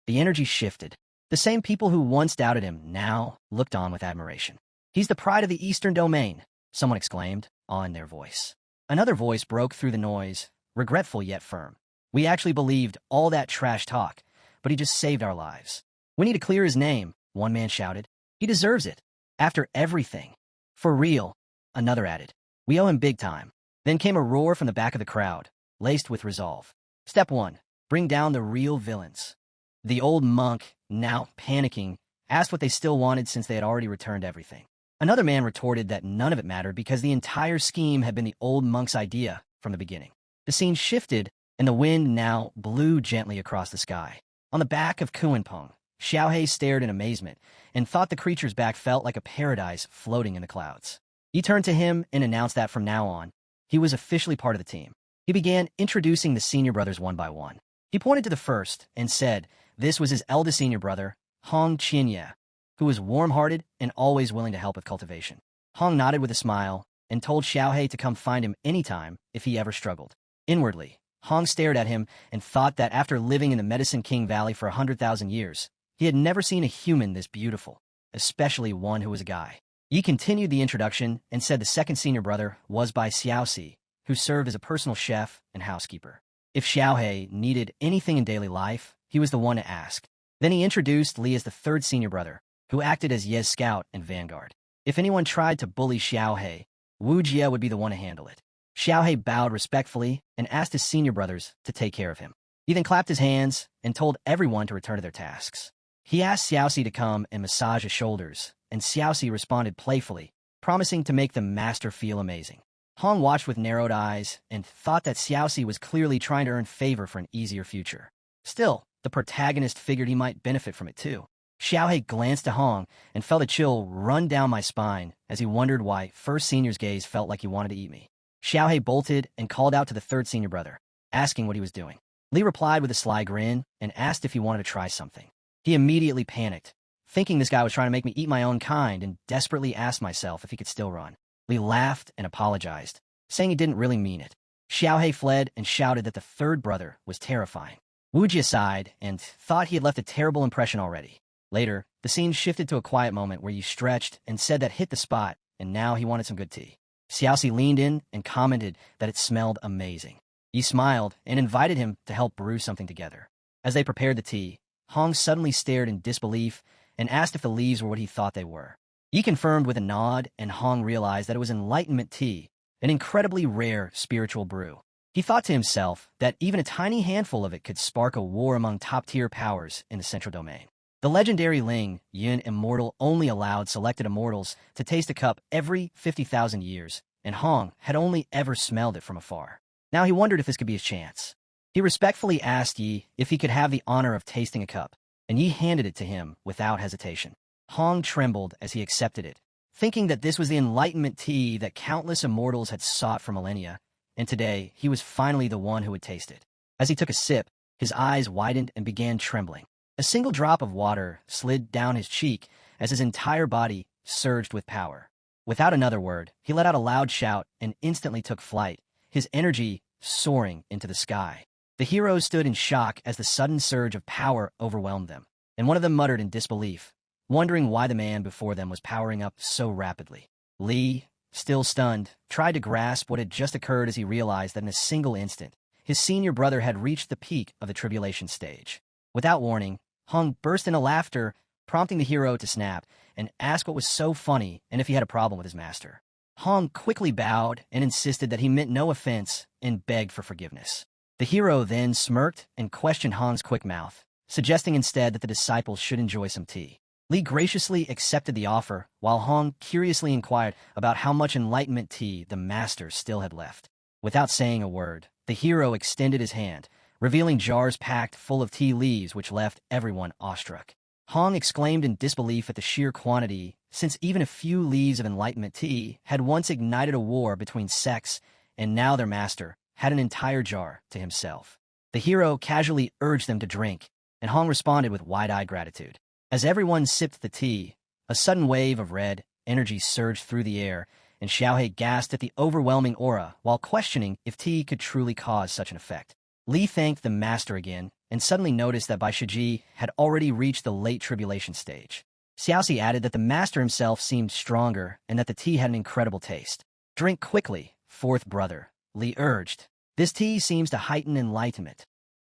The energy shifted. The same people who once doubted him now looked on with admiration. He's the pride of the Eastern Domain, someone exclaimed, awe in their voice. Another voice broke through the noise, regretful yet firm. We actually believed all that trash talk, but he just saved our lives. We need to clear his name, one man shouted. He deserves it. After everything. For real, another added. We owe him big time. Then came a roar from the back of the crowd, laced with resolve. Step 1. Bring down the real villains. The old monk, now panicking, asked what they still wanted since they had already returned everything. Another man retorted that none of it mattered because the entire scheme had been the old monk's idea from the beginning. The scene shifted, and the wind now blew gently across the sky. On the back of Kuenpung, Xiaohei stared in amazement and thought the creature's back felt like a paradise floating in the clouds. He turned to him and announced that from now on, he was officially part of the team. He began introducing the senior brothers one by one. He pointed to the first and said this was his eldest senior brother, Hong Qianye, who was warm-hearted and always willing to help with cultivation. Hong nodded with a smile and told Xiaohei to come find him anytime if he ever struggled. Inwardly, Hong stared at him and thought that after living in the Medicine King Valley for 100,000 years, he had never seen a human this beautiful, especially one who was a guy. Yi continued the introduction and said the second senior brother was by Xiaoxi, who served as a personal chef and housekeeper. If Xiaohei needed anything in daily life, he was the one to ask. Then he introduced Li as the third senior brother, who acted as Ye's scout and vanguard. If anyone tried to bully Xiaohei, Wu Jie would be the one to handle it. Xiaohei bowed respectfully and asked his senior brothers to take care of him. He then clapped his hands and told everyone to return to their tasks. He asked Xiaoxi to come and massage his shoulders, and Xiaoxi responded playfully, promising to make the master feel amazing. Hong watched with narrowed eyes and thought that Xiaoxi was clearly trying to earn favor for an easier future. Still, the protagonist figured he might benefit from it too. Xiaohei glanced to Hong and felt a chill run down my spine as he wondered why first senior's gaze felt like he wanted to eat me. Xiaohei bolted and called out to the third senior brother, asking what he was doing. Li replied with a sly grin and asked if he wanted to try something. He immediately panicked, thinking this guy was trying to make me eat my own kind, and desperately asked myself if he could still run. Li laughed and apologized, saying he didn't really mean it. Xiaohei fled and shouted that the third brother was terrifying. Wu Jie sighed and thought he had left a terrible impression already. Later, the scene shifted to a quiet moment where Yi stretched and said that hit the spot, and now he wanted some good tea. Xiaoxi leaned in and commented that it smelled amazing. Yi smiled and invited him to help brew something together. As they prepared the tea, Hong suddenly stared in disbelief and asked if the leaves were what he thought they were. Yi confirmed with a nod, and Hong realized that it was enlightenment tea, an incredibly rare spiritual brew. He thought to himself that even a tiny handful of it could spark a war among top-tier powers in the Central Domain. The legendary Ling, Yin Immortal, only allowed selected immortals to taste a cup every 50,000 years, and Hong had only ever smelled it from afar. Now he wondered if this could be his chance. He respectfully asked Yi if he could have the honor of tasting a cup, and Yi handed it to him without hesitation. Hong trembled as he accepted it, thinking that this was the enlightenment tea that countless immortals had sought for millennia, and today he was finally the one who would taste it. As he took a sip, his eyes widened and began trembling. A single drop of water slid down his cheek as his entire body surged with power. Without another word, he let out a loud shout and instantly took flight, his energy soaring into the sky. The heroes stood in shock as the sudden surge of power overwhelmed them, and one of them muttered in disbelief, wondering why the man before them was powering up so rapidly. Li, still stunned, tried to grasp what had just occurred as he realized that in a single instant, his senior brother had reached the peak of the tribulation stage. Without warning, Hong burst into laughter, prompting the hero to snap and ask what was so funny and if he had a problem with his master. Hong quickly bowed and insisted that he meant no offense and begged for forgiveness. The hero then smirked and questioned Hong's quick mouth, suggesting instead that the disciples should enjoy some tea. Li graciously accepted the offer, while Hong curiously inquired about how much enlightenment tea the master still had left. Without saying a word, the hero extended his hand, revealing jars packed full of tea leaves which left everyone awestruck. Hong exclaimed in disbelief at the sheer quantity, since even a few leaves of enlightenment tea had once ignited a war between sects, and now their master had an entire jar to himself. The hero casually urged them to drink, and Hong responded with wide-eyed gratitude. As everyone sipped the tea, a sudden wave of red energy surged through the air, and Xiaohe gasped at the overwhelming aura while questioning if tea could truly cause such an effect. Li thanked the master again, and suddenly noticed that Bai Shiji had already reached the late tribulation stage. Xiaoxi added that the master himself seemed stronger and that the tea had an incredible taste. Drink quickly, fourth brother, Li urged. This tea seems to heighten enlightenment.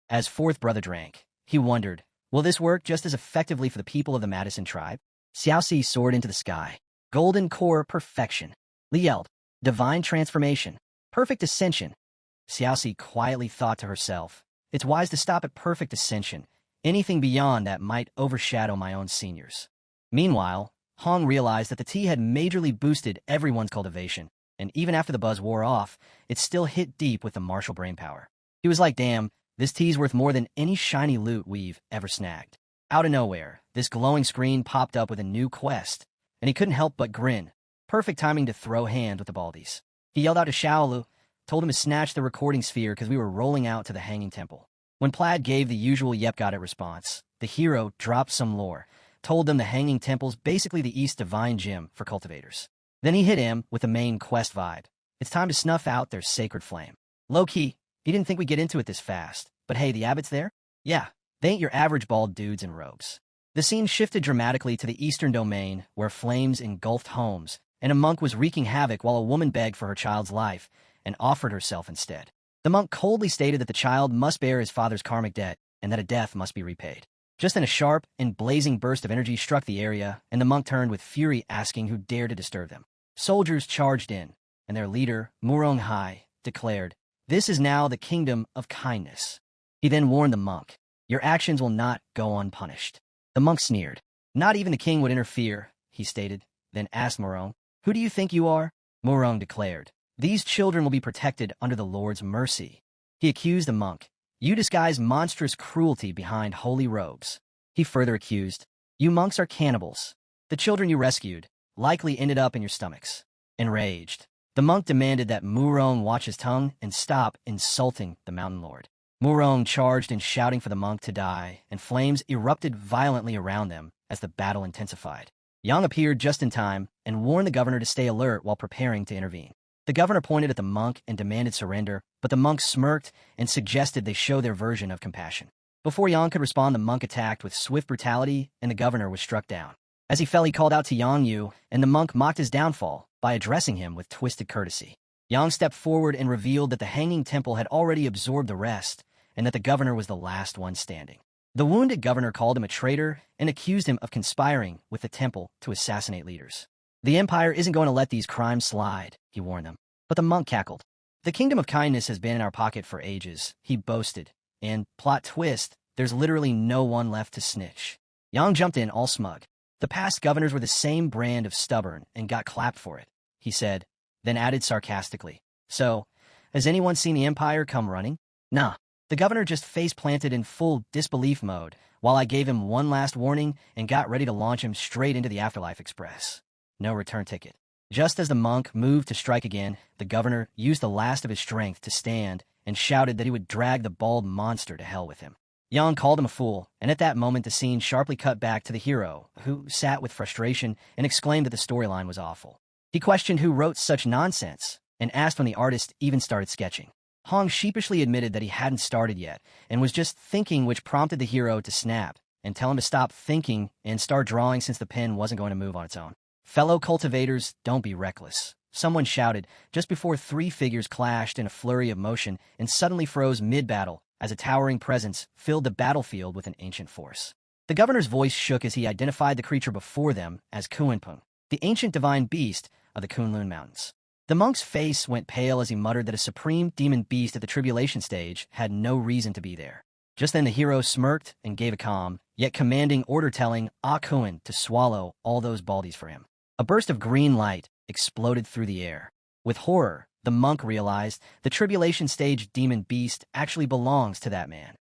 As fourth brother drank, he wondered, will this work just as effectively for the people of the Madison tribe? Xiaoxi soared into the sky. Golden core perfection. Li yelled, divine transformation. Perfect ascension. Xiaoxi quietly thought to herself, it's wise to stop at perfect ascension. Anything beyond that might overshadow my own seniors. Meanwhile, Hong realized that the tea had majorly boosted everyone's cultivation, and even after the buzz wore off, it still hit deep with the martial brainpower. He was like, damn, this tea's worth more than any shiny loot we've ever snagged. Out of nowhere, this glowing screen popped up with a new quest, and he couldn't help but grin. Perfect timing to throw hand with the baldies. He yelled out to Shaolu, told him to snatch the recording sphere because we were rolling out to the Hanging Temple. When Plaid gave the usual yep got it response, the hero dropped some lore, told them the Hanging Temple's basically the East Divine Gym for cultivators. Then he hit him with the main quest vibe. It's time to snuff out their sacred flame. Low-key, he didn't think we'd get into it this fast, but hey, the abbots there? Yeah, they ain't your average bald dudes in robes. The scene shifted dramatically to the eastern domain, where flames engulfed homes, and a monk was wreaking havoc while a woman begged for her child's life, and offered herself instead. The monk coldly stated that the child must bear his father's karmic debt, and that a death must be repaid. Just then a sharp and blazing burst of energy struck the area, and the monk turned with fury, asking who dared to disturb them. Soldiers charged in, and their leader, Murong Hai, declared, "This is now the kingdom of kindness." He then warned the monk, "Your actions will not go unpunished." The monk sneered. "Not even the king would interfere," he stated, then asked Murong, "Who do you think you are?" Murong declared, "These children will be protected under the Lord's mercy." He accused the monk, "You disguise monstrous cruelty behind holy robes." He further accused, "You monks are cannibals. The children you rescued likely ended up in your stomachs." Enraged, the monk demanded that Murong watch his tongue and stop insulting the mountain lord. Murong charged in, shouting for the monk to die, and flames erupted violently around them as the battle intensified. Yang appeared just in time and warned the governor to stay alert while preparing to intervene. The governor pointed at the monk and demanded surrender, but the monk smirked and suggested they show their version of compassion. Before Yang could respond, the monk attacked with swift brutality, and the governor was struck down. As he fell, he called out to Yang Yu, and the monk mocked his downfall by addressing him with twisted courtesy. Yang stepped forward and revealed that the Hanging Temple had already absorbed the rest, and that the governor was the last one standing. The wounded governor called him a traitor and accused him of conspiring with the temple to assassinate leaders. "The Empire isn't going to let these crimes slide," he warned them. But the monk cackled. "The kingdom of kindness has been in our pocket for ages," he boasted, "and, plot twist, there's literally no one left to snitch." Yang jumped in all smug. The past governors were the same brand of stubborn and got clapped for it, he said, then added sarcastically. So, has anyone seen the Empire come running? Nah. The governor just face-planted in full disbelief mode while I gave him one last warning and got ready to launch him straight into the Afterlife Express. No return ticket. Just as the monk moved to strike again, the governor used the last of his strength to stand and shouted that he would drag the bald monster to hell with him. Yang called him a fool, and at that moment the scene sharply cut back to the hero, who sat with frustration and exclaimed that the storyline was awful. He questioned who wrote such nonsense and asked when the artist even started sketching. Hong sheepishly admitted that he hadn't started yet and was just thinking, which prompted the hero to snap and tell him to stop thinking and start drawing since the pen wasn't going to move on its own. Fellow cultivators, don't be reckless, someone shouted just before three figures clashed in a flurry of motion and suddenly froze mid-battle as a towering presence filled the battlefield with an ancient force. The governor's voice shook as he identified the creature before them as Kunpeng, the ancient divine beast of the Kunlun Mountains. The monk's face went pale as he muttered that a supreme demon beast at the tribulation stage had no reason to be there. Just then the hero smirked and gave a calm, yet commanding order telling Kun to swallow all those baldies for him. A burst of green light exploded through the air. With horror, the monk realized the tribulation stage demon beast actually belongs to that man.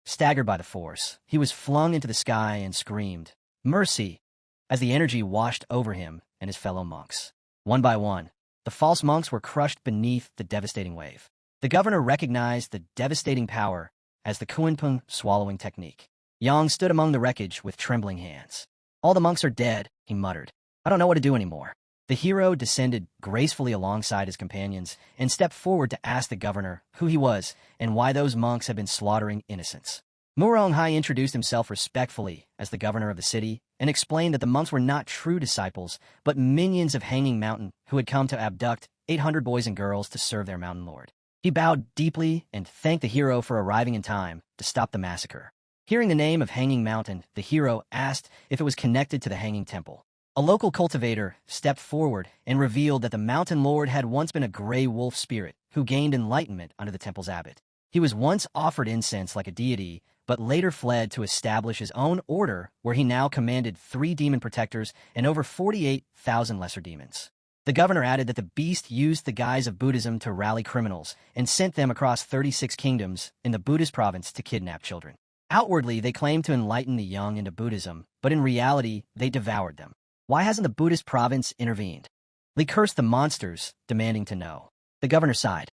Staggered by the force, he was flung into the sky and screamed, "Mercy!" as the energy washed over him and his fellow monks. One by one, the false monks were crushed beneath the devastating wave. The governor recognized the devastating power as the Kunpeng swallowing technique. Yang stood among the wreckage with trembling hands. "All the monks are dead," he muttered. "I don't know what to do anymore." The hero descended gracefully alongside his companions and stepped forward to ask the governor who he was and why those monks had been slaughtering innocents. Muronghai introduced himself respectfully as the governor of the city and explained that the monks were not true disciples, but minions of Hanging Mountain who had come to abduct 800 boys and girls to serve their mountain lord. He bowed deeply and thanked the hero for arriving in time to stop the massacre. Hearing the name of Hanging Mountain, the hero asked if it was connected to the Hanging Temple. A local cultivator stepped forward and revealed that the mountain lord had once been a gray wolf spirit who gained enlightenment under the temple's abbot. He was once offered incense like a deity, but later fled to establish his own order where he now commanded 3 demon protectors and over 48,000 lesser demons. The governor added that the beast used the guise of Buddhism to rally criminals and sent them across 36 kingdoms in the Buddhist province to kidnap children. Outwardly, they claimed to enlighten the young into Buddhism, but in reality, they devoured them. Why hasn't the Buddhist province intervened? They cursed the monsters, demanding to know. The governor sighed.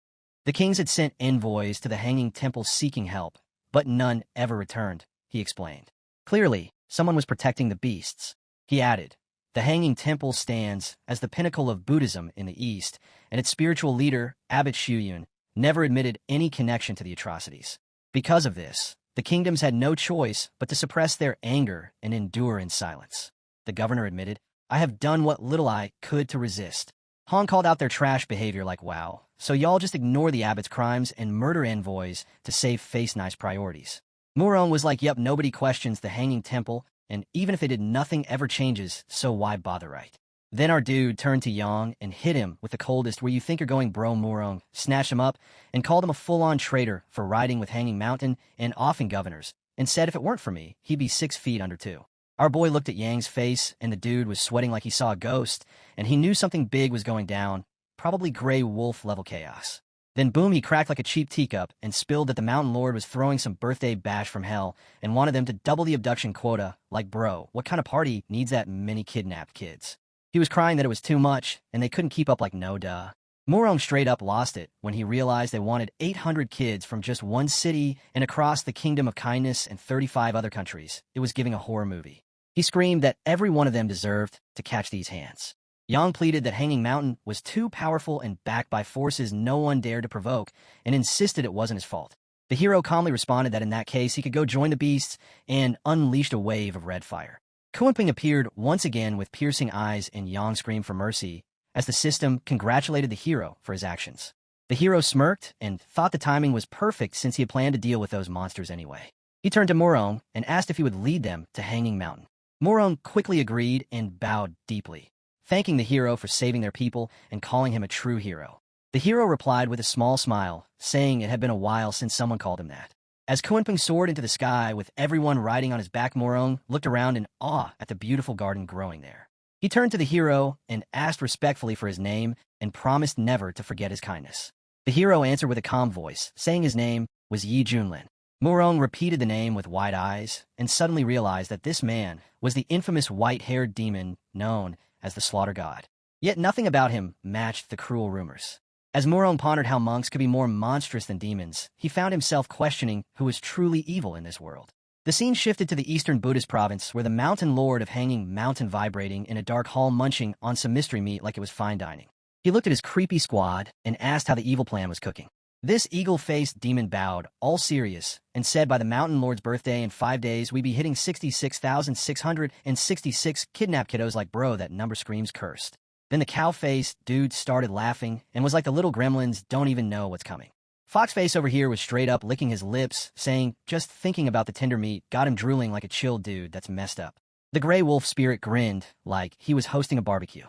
The kings had sent envoys to the Hanging Temple seeking help, but none ever returned, he explained. Clearly, someone was protecting the beasts. He added, the Hanging Temple stands as the pinnacle of Buddhism in the East, and its spiritual leader, Abbot Shuyun, never admitted any connection to the atrocities. Because of this, the kingdoms had no choice but to suppress their anger and endure in silence. The governor admitted, I have done what little I could to resist. Han called out their trash behavior like, wow, so y'all just ignore the abbot's crimes and murder envoys to save face-nice priorities. Murong was like, yep, nobody questions the Hanging Temple, and even if they did, nothing ever changes, so why bother, right? Then our dude turned to Yang and hit him with the coldest where you think you're going bro Murong, snatched him up, and called him a full-on traitor for riding with Hanging Mountain and offing governors, and said if it weren't for me, he'd be 6 feet under 2. Our boy looked at Yang's face, and the dude was sweating like he saw a ghost, and he knew something big was going down, probably gray wolf-level chaos. Then boom, he cracked like a cheap teacup and spilled that the Mountain Lord was throwing some birthday bash from hell and wanted them to double the abduction quota. Like, bro, what kind of party needs that many kidnapped kids? He was crying that it was too much, and they couldn't keep up like no duh. Murong straight up lost it when he realized they wanted 800 kids from just one city and across the Kingdom of Kindness and 35 other countries. It was giving a horror movie. He screamed that every one of them deserved to catch these hands. Yang pleaded that Hanging Mountain was too powerful and backed by forces no one dared to provoke, and insisted it wasn't his fault. The hero calmly responded that in that case he could go join the beasts and unleashed a wave of red fire. Kunpeng appeared once again with piercing eyes, and Yang screamed for mercy as the system congratulated the hero for his actions. The hero smirked and thought the timing was perfect since he had planned to deal with those monsters anyway. He turned to Murong and asked if he would lead them to Hanging Mountain. Murong quickly agreed and bowed deeply, thanking the hero for saving their people and calling him a true hero. The hero replied with a small smile, saying it had been a while since someone called him that. As Kunpeng soared into the sky with everyone riding on his back, Morong looked around in awe at the beautiful garden growing there. He turned to the hero and asked respectfully for his name and promised never to forget his kindness. The hero answered with a calm voice, saying his name was Yi Junlin. Morong repeated the name with wide eyes and suddenly realized that this man was the infamous white-haired demon known as the Slaughter God. Yet nothing about him matched the cruel rumors. As Morong pondered how monks could be more monstrous than demons, he found himself questioning who was truly evil in this world. The scene shifted to the eastern Buddhist province where the mountain lord of Hanging Mountain vibrating in a dark hall munching on some mystery meat like it was fine dining. He looked at his creepy squad and asked how the evil plan was cooking. This eagle-faced demon bowed, all serious, and said by the mountain lord's birthday in 5 days we'd be hitting 66,666 kidnapped kiddos like bro, that number screams cursed. Then the cow-faced dude started laughing and was like the little gremlins don't even know what's coming. Foxface over here was straight up licking his lips, saying just thinking about the tender meat got him drooling like a chilled dude that's messed up. The gray wolf spirit grinned like he was hosting a barbecue.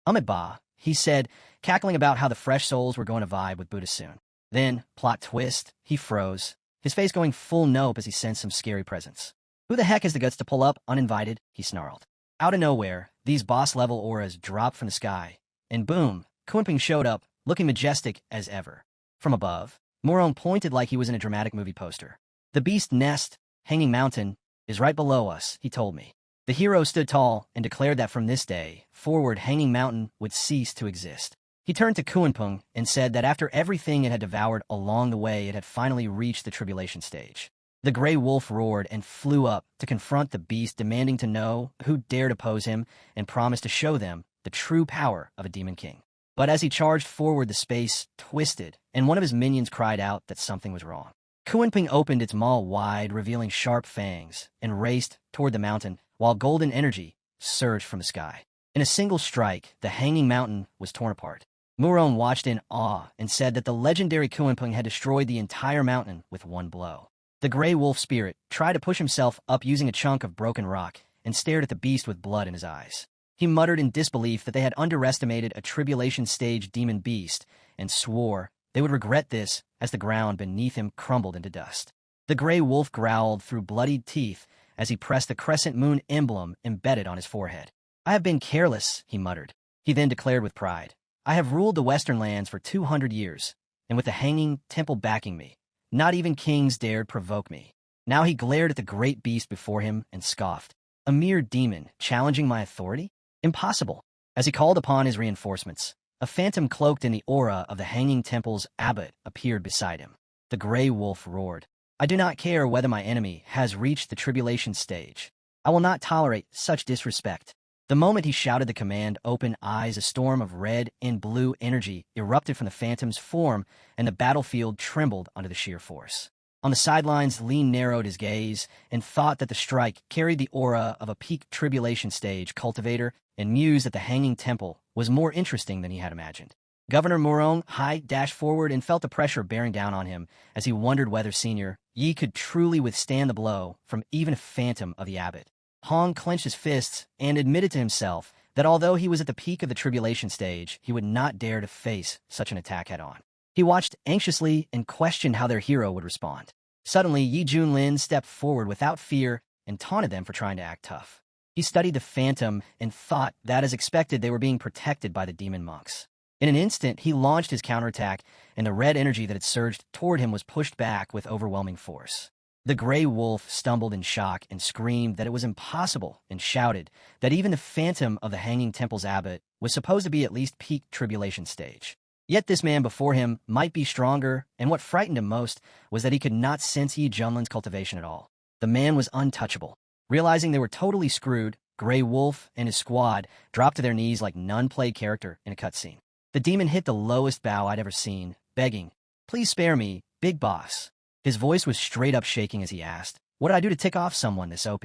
Ba, he said, cackling about how the fresh souls were going to vibe with Buddha soon. Then, plot twist, he froze, his face going full nope as he sensed some scary presence. Who the heck has the guts to pull up uninvited? He snarled. Out of nowhere, these boss-level auras dropped from the sky, and boom, Kunpeng showed up, looking majestic as ever. From above, Morong pointed like he was in a dramatic movie poster. The beast nest, Hanging Mountain, is right below us, he told me. The hero stood tall and declared that from this day forward Hanging Mountain would cease to exist. He turned to Kunpeng and said that after everything it had devoured along the way, it had finally reached the tribulation stage. The gray wolf roared and flew up to confront the beast, demanding to know who dared oppose him and promised to show them the true power of a demon king. But as he charged forward, the space twisted, and one of his minions cried out that something was wrong. Kunpeng opened its maw wide, revealing sharp fangs, and raced toward the mountain, while golden energy surged from the sky. In a single strike, the Hanging Mountain was torn apart. Morong watched in awe and said that the legendary Kunpeng had destroyed the entire mountain with one blow. The gray wolf spirit tried to push himself up using a chunk of broken rock and stared at the beast with blood in his eyes. He muttered in disbelief that they had underestimated a tribulation-stage demon beast and swore they would regret this as the ground beneath him crumbled into dust. The gray wolf growled through bloodied teeth as he pressed the crescent moon emblem embedded on his forehead. I have been careless, he muttered. He then declared with pride, I have ruled the western lands for 200 years, and with the Hanging Temple backing me, not even kings dared provoke me. Now he glared at the great beast before him and scoffed. A mere demon challenging my authority? Impossible. As he called upon his reinforcements, a phantom cloaked in the aura of the Hanging Temple's abbot appeared beside him. The gray wolf roared, I do not care whether my enemy has reached the tribulation stage. I will not tolerate such disrespect. The moment he shouted the command, open eyes, a storm of red and blue energy erupted from the phantom's form, and the battlefield trembled under the sheer force. On the sidelines, Lean narrowed his gaze and thought that the strike carried the aura of a peak tribulation stage cultivator and mused that the Hanging Temple was more interesting than he had imagined. Governor Morong dashed forward and felt the pressure bearing down on him as he wondered whether Senior Yi could truly withstand the blow from even a phantom of the abbot. Hong clenched his fists and admitted to himself that although he was at the peak of the tribulation stage, he would not dare to face such an attack head-on. He watched anxiously and questioned how their hero would respond. Suddenly, Yi Junlin stepped forward without fear and taunted them for trying to act tough. He studied the phantom and thought that, as expected, they were being protected by the demon monks. In an instant, he launched his counterattack, and the red energy that had surged toward him was pushed back with overwhelming force. The gray wolf stumbled in shock and screamed that it was impossible and shouted that even the phantom of the Hanging Temple's abbot was supposed to be at least peak tribulation stage. Yet this man before him might be stronger, and what frightened him most was that he could not sense Yi Junlin's cultivation at all. The man was untouchable. Realizing they were totally screwed, Grey Wolf and his squad dropped to their knees like none played character in a cutscene. The demon hit the lowest bow I'd ever seen, begging, "Please spare me, big boss." His voice was straight up shaking as he asked, "What did I do to tick off someone this OP?"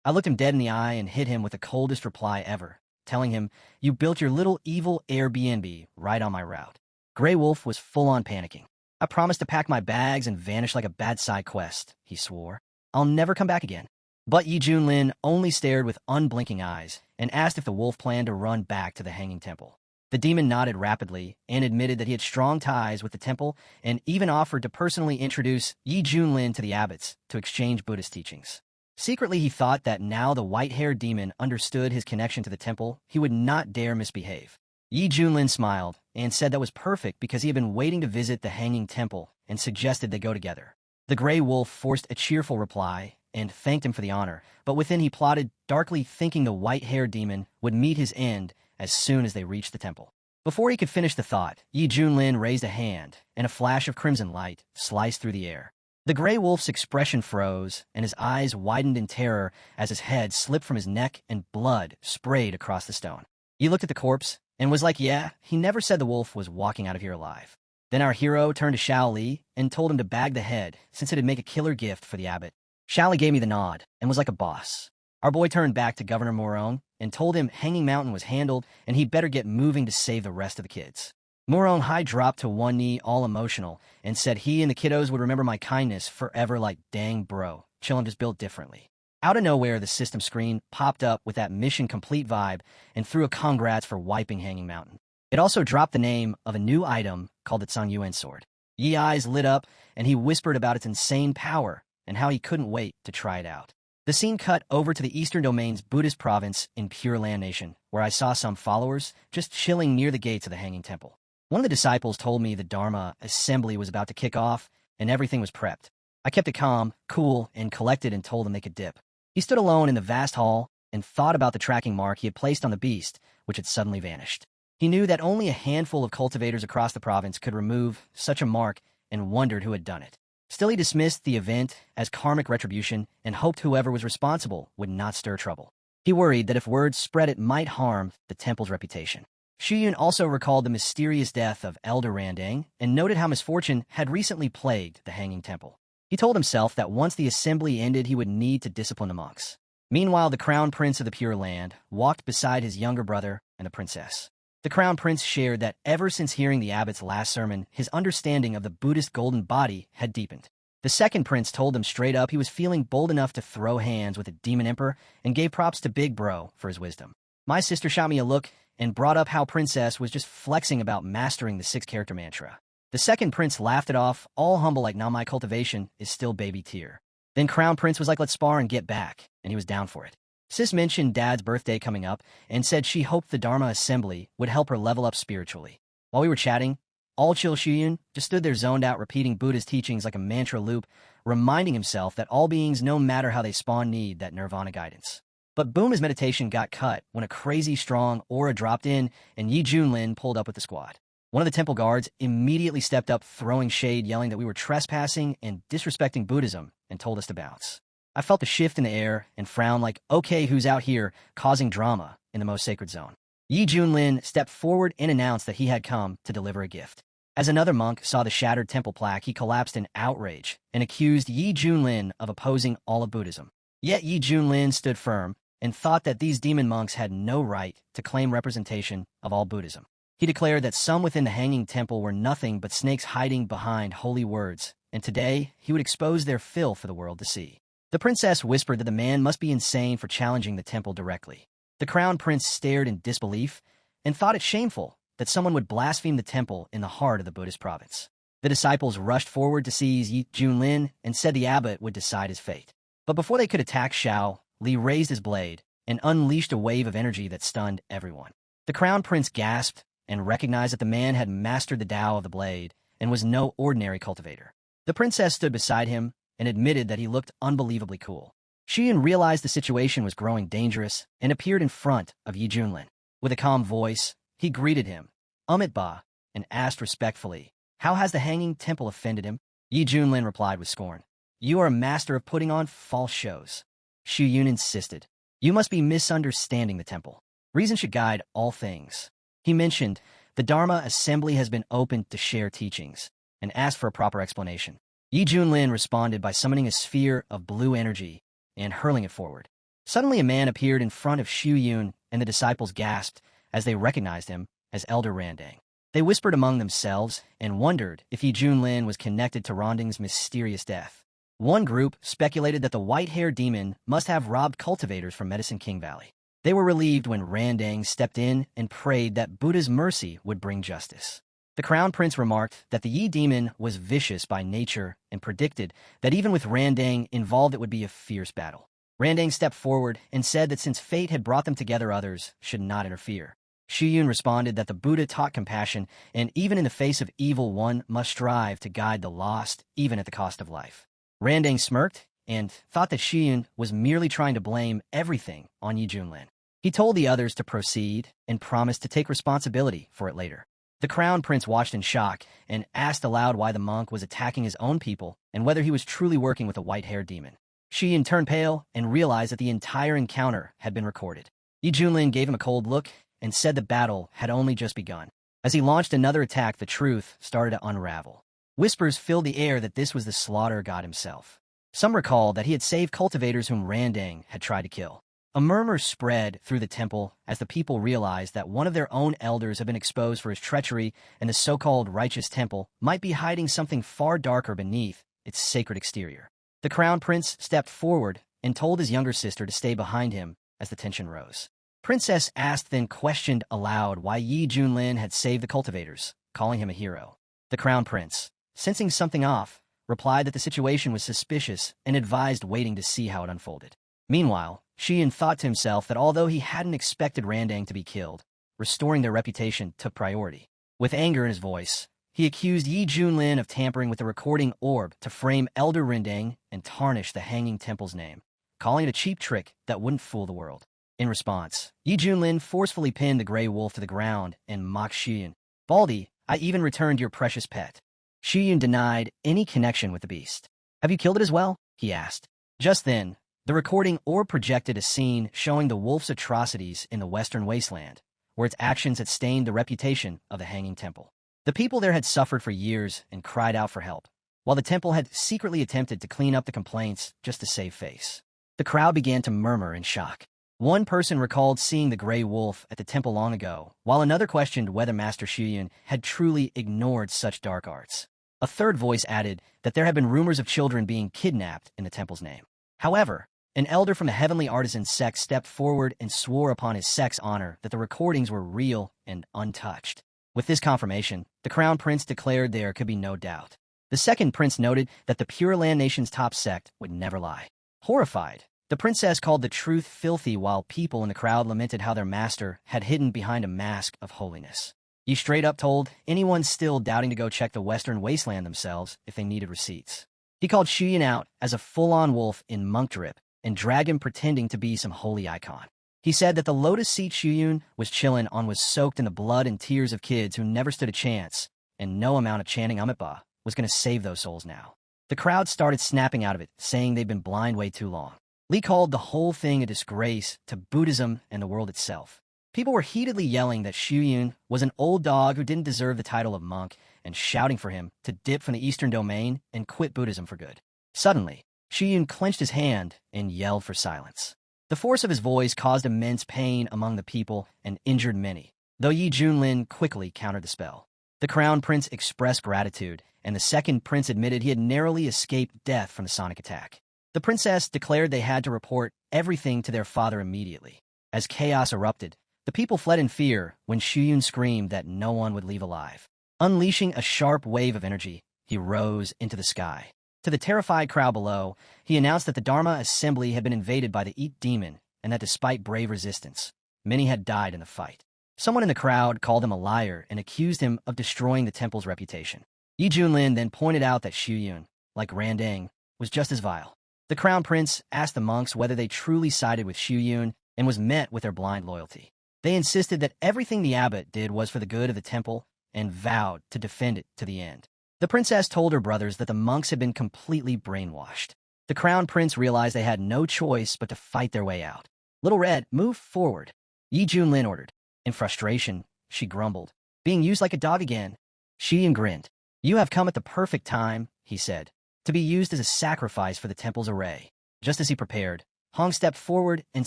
I looked him dead in the eye and hit him with the coldest reply ever, telling him, "You built your little evil Airbnb right on my route." Grey Wolf was full-on panicking. "I promised to pack my bags and vanish like a bad side quest," he swore. "I'll never come back again." But Yi Junlin only stared with unblinking eyes and asked if the wolf planned to run back to the Hanging Temple. The demon nodded rapidly and admitted that he had strong ties with the temple and even offered to personally introduce Yi Junlin to the abbots to exchange Buddhist teachings. Secretly, he thought that now the white-haired demon understood his connection to the temple, he would not dare misbehave. Yi Junlin smiled and said that was perfect because he had been waiting to visit the Hanging Temple and suggested they go together. The Gray Wolf forced a cheerful reply and thanked him for the honor, but within he plotted, darkly thinking the white-haired demon would meet his end as soon as they reached the temple. Before he could finish the thought, Yi Junlin raised a hand, and a flash of crimson light sliced through the air. The Gray Wolf's expression froze, and his eyes widened in terror as his head slipped from his neck and blood sprayed across the stone. He looked at the corpse and was like, yeah, he never said the wolf was walking out of here alive. Then our hero turned to Xiao Li and told him to bag the head since it'd make a killer gift for the abbot. Xiao Li gave me the nod and was like a boss. Our boy turned back to Governor Morong and told him Hanging Mountain was handled and he'd better get moving to save the rest of the kids. Morong Hai dropped to one knee all emotional and said he and the kiddos would remember my kindness forever like, dang bro, Chillin just built differently. Out of nowhere, the system screen popped up with that mission complete vibe and threw a congrats for wiping Hanging Mountain. It also dropped the name of a new item called the Tsang Yuan sword. Yi eyes lit up and he whispered about its insane power and how he couldn't wait to try it out. The scene cut over to the Eastern Domain's Buddhist province in Pure Land Nation, where I saw some followers just chilling near the gates of the Hanging Temple. One of the disciples told me the Dharma assembly was about to kick off and everything was prepped. I kept it calm, cool, and collected and told them they could dip. He stood alone in the vast hall and thought about the tracking mark he had placed on the beast, which had suddenly vanished. He knew that only a handful of cultivators across the province could remove such a mark and wondered who had done it. Still, he dismissed the event as karmic retribution and hoped whoever was responsible would not stir trouble. He worried that if word spread it might harm the temple's reputation. Shuyun also recalled the mysterious death of Elder Randang and noted how misfortune had recently plagued the Hanging Temple. He told himself that once the assembly ended he would need to discipline the monks. Meanwhile, the Crown Prince of the Pure Land walked beside his younger brother and the princess. The Crown Prince shared that ever since hearing the abbot's last sermon, his understanding of the Buddhist golden body had deepened. The second prince told them straight up he was feeling bold enough to throw hands with a demon emperor and gave props to Big Bro for his wisdom. My sister shot me a look and brought up how Princess was just flexing about mastering the 6-character mantra. The second prince laughed it off, all humble like, now my cultivation is still baby tier. Then Crown Prince was like, let's spar and get back, and he was down for it. Sis mentioned Dad's birthday coming up and said she hoped the Dharma assembly would help her level up spiritually. While we were chatting, all chill Shuyun just stood there zoned out repeating Buddha's teachings like a mantra loop, reminding himself that all beings, no matter how they spawn, need that nirvana guidance. But boom, his meditation got cut when a crazy strong aura dropped in and Yi Junlin pulled up with the squad. One of the temple guards immediately stepped up, throwing shade, yelling that we were trespassing and disrespecting Buddhism, and told us to bounce. I felt the shift in the air and frowned like, okay, who's out here causing drama in the most sacred zone? Yi Junlin stepped forward and announced that he had come to deliver a gift. As another monk saw the shattered temple plaque, he collapsed in outrage and accused Yi Junlin of opposing all of Buddhism. Yet Yi Junlin stood firm and thought that these demon monks had no right to claim representation of all Buddhism. He declared that some within the Hanging Temple were nothing but snakes hiding behind holy words, and today he would expose their filth for the world to see. The princess whispered that the man must be insane for challenging the temple directly. The crown prince stared in disbelief and thought it shameful that someone would blaspheme the temple in the heart of the Buddhist province. The disciples rushed forward to seize Yi Junlin and said the abbot would decide his fate. But before they could attack Xiao, Li raised his blade and unleashed a wave of energy that stunned everyone. The crown prince gasped and recognized that the man had mastered the Tao of the blade and was no ordinary cultivator. The princess stood beside him and admitted that he looked unbelievably cool. Shuyun realized the situation was growing dangerous and appeared in front of Yi Junlin. With a calm voice, he greeted him, Amit Ba, and asked respectfully, how has the Hanging Temple offended him? Yi Junlin replied with scorn, you are a master of putting on false shows. Shuyun insisted, you must be misunderstanding the temple. Reason should guide all things. He mentioned, the Dharma assembly has been opened to share teachings, and asked for a proper explanation. Yi Junlin responded by summoning a sphere of blue energy and hurling it forward. Suddenly a man appeared in front of Shuyun, and the disciples gasped as they recognized him as Elder Randang. They whispered among themselves and wondered if Yi Junlin was connected to Randang's mysterious death. One group speculated that the white-haired demon must have robbed cultivators from Medicine King Valley. They were relieved when Randang stepped in and prayed that Buddha's mercy would bring justice. The Crown Prince remarked that the Yi demon was vicious by nature and predicted that even with Randang involved it would be a fierce battle. Randang stepped forward and said that since fate had brought them together, others should not interfere. Shiyun responded that the Buddha taught compassion, and even in the face of evil, one must strive to guide the lost, even at the cost of life. Randang smirked and thought that Shiyun was merely trying to blame everything on Yi Junlin. He told the others to proceed and promised to take responsibility for it later. The Crown Prince watched in shock and asked aloud why the monk was attacking his own people and whether he was truly working with a white-haired demon. Shiyun turned pale and realized that the entire encounter had been recorded. Yi Junlin gave him a cold look and said the battle had only just begun. As he launched another attack, the truth started to unravel. Whispers filled the air that this was the slaughter god himself. Some recalled that he had saved cultivators whom Randang had tried to kill. A murmur spread through the temple as the people realized that one of their own elders had been exposed for his treachery, and the so-called righteous temple might be hiding something far darker beneath its sacred exterior. The Crown Prince stepped forward and told his younger sister to stay behind him as the tension rose. Princess asked, then questioned aloud why Yi Junlin had saved the cultivators, calling him a hero. The Crown Prince, sensing something off, replied that the situation was suspicious and advised waiting to see how it unfolded. Meanwhile, Shiyun thought to himself that although he hadn't expected Randang to be killed, restoring their reputation took priority. With anger in his voice, he accused Yi Junlin of tampering with the recording orb to frame Elder Randang and tarnish the Hanging Temple's name, calling it a cheap trick that wouldn't fool the world. In response, Yi Junlin forcefully pinned the gray wolf to the ground and mocked Shiyun. "Baldy, I even returned your precious pet." Shiyun denied any connection with the beast. "Have you killed it as well?" he asked. Just then, the recording orb projected a scene showing the wolf's atrocities in the Western Wasteland, where its actions had stained the reputation of the Hanging Temple. The people there had suffered for years and cried out for help, while the temple had secretly attempted to clean up the complaints just to save face. The crowd began to murmur in shock. One person recalled seeing the gray wolf at the temple long ago, while another questioned whether Master Shiyun had truly ignored such dark arts. A third voice added that there had been rumors of children being kidnapped in the temple's name. However, an elder from the Heavenly Artisan sect stepped forward and swore upon his sect's honor that the recordings were real and untouched. With this confirmation, the Crown Prince declared there could be no doubt. The second prince noted that the Pure Land Nation's top sect would never lie. Horrified, the princess called the truth filthy while people in the crowd lamented how their master had hidden behind a mask of holiness. He straight up told anyone still doubting to go check the Western Wasteland themselves if they needed receipts. He called Shiyun out as a full-on wolf in monk drip and dragged him pretending to be some holy icon. He said that the lotus seat Shiyun was chillin' on was soaked in the blood and tears of kids who never stood a chance, and no amount of chanting Amitabha was going to save those souls now. The crowd started snapping out of it, saying they'd been blind way too long. Li called the whole thing a disgrace to Buddhism and the world itself. People were heatedly yelling that Shiyun was an old dog who didn't deserve the title of monk and shouting for him to dip from the Eastern Domain and quit Buddhism for good. Suddenly, Shiyun clenched his hand and yelled for silence. The force of his voice caused immense pain among the people and injured many, though Yi Junlin quickly countered the spell. The Crown Prince expressed gratitude, and the second prince admitted he had narrowly escaped death from the sonic attack. The princess declared they had to report everything to their father immediately. As chaos erupted, the people fled in fear when Shiyun screamed that no one would leave alive. Unleashing a sharp wave of energy, he rose into the sky. To the terrified crowd below, he announced that the Dharma Assembly had been invaded by the Eat Demon and that despite brave resistance, many had died in the fight. Someone in the crowd called him a liar and accused him of destroying the temple's reputation. Yi Junlin then pointed out that Shiyun, like Randang, was just as vile. The Crown Prince asked the monks whether they truly sided with Shiyun and was met with their blind loyalty. They insisted that everything the abbot did was for the good of the temple and vowed to defend it to the end. The princess told her brothers that the monks had been completely brainwashed. The Crown Prince realized they had no choice but to fight their way out. "Little Red, move forward," Yi Junlin ordered. In frustration, she grumbled, "Being used like a dog again." Shiyun grinned. "You have come at the perfect time," he said, "to be used as a sacrifice for the temple's array." Just as he prepared, Hong stepped forward and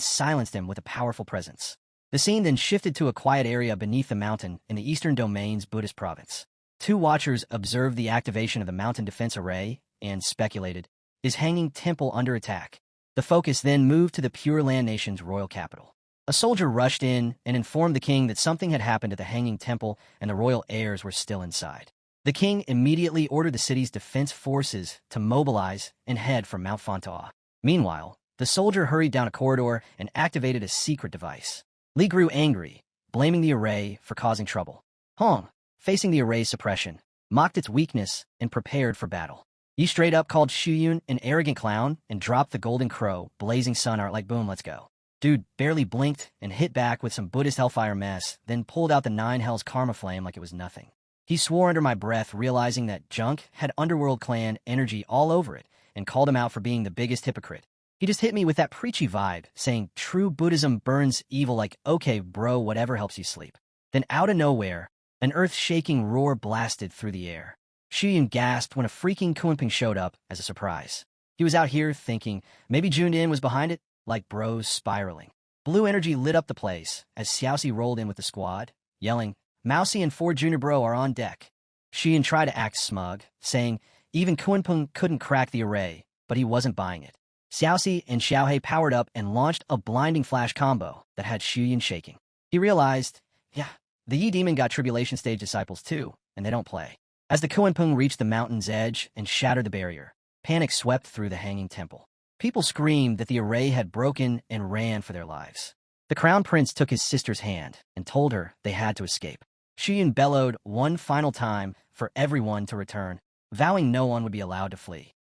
silenced him with a powerful presence. The scene then shifted to a quiet area beneath the mountain in the Eastern Domain's Buddhist province. Two watchers observed the activation of the mountain defense array and speculated, is Hanging Temple under attack? The focus then moved to the Pure Land Nation's royal capital. A soldier rushed in and informed the king that something had happened at the Hanging Temple and the royal heirs were still inside. The king immediately ordered the city's defense forces to mobilize and head for Mount Fontaine. Meanwhile, the soldier hurried down a corridor and activated a secret device. Li grew angry, blaming the array for causing trouble. Hong, facing the array's suppression, mocked its weakness and prepared for battle. Yi straight up called Shuyun an arrogant clown and dropped the golden crow, blazing sun art like boom, let's go. Dude barely blinked and hit back with some Buddhist hellfire mess, then pulled out the nine hells karma flame like it was nothing. He swore under my breath, realizing that junk had Underworld Clan energy all over it, and called him out for being the biggest hypocrite. He just hit me with that preachy vibe, saying true Buddhism burns evil like, okay bro, whatever helps you sleep. Then out of nowhere, an earth-shaking roar blasted through the air. Shuyun gasped when a freaking Kunping showed up as a surprise. He was out here thinking maybe Junin was behind it, like bros spiraling. Blue energy lit up the place as Xiaoxi rolled in with the squad, yelling, Mousy and 4 Junior Bro are on deck. Shuyun tried to act smug, saying even Kunpeng couldn't crack the array, but he wasn't buying it. Xiaoxi and Xiaohei powered up and launched a blinding flash combo that had Shuyun shaking. He realized, yeah, the Yi Demon got Tribulation Stage disciples too, and they don't play. As the Kunpeng reached the mountain's edge and shattered the barrier, panic swept through the Hanging Temple. People screamed that the array had broken and ran for their lives. The Crown Prince took his sister's hand and told her they had to escape. Shuyun bellowed one final time for everyone to return, vowing no one would be allowed to flee.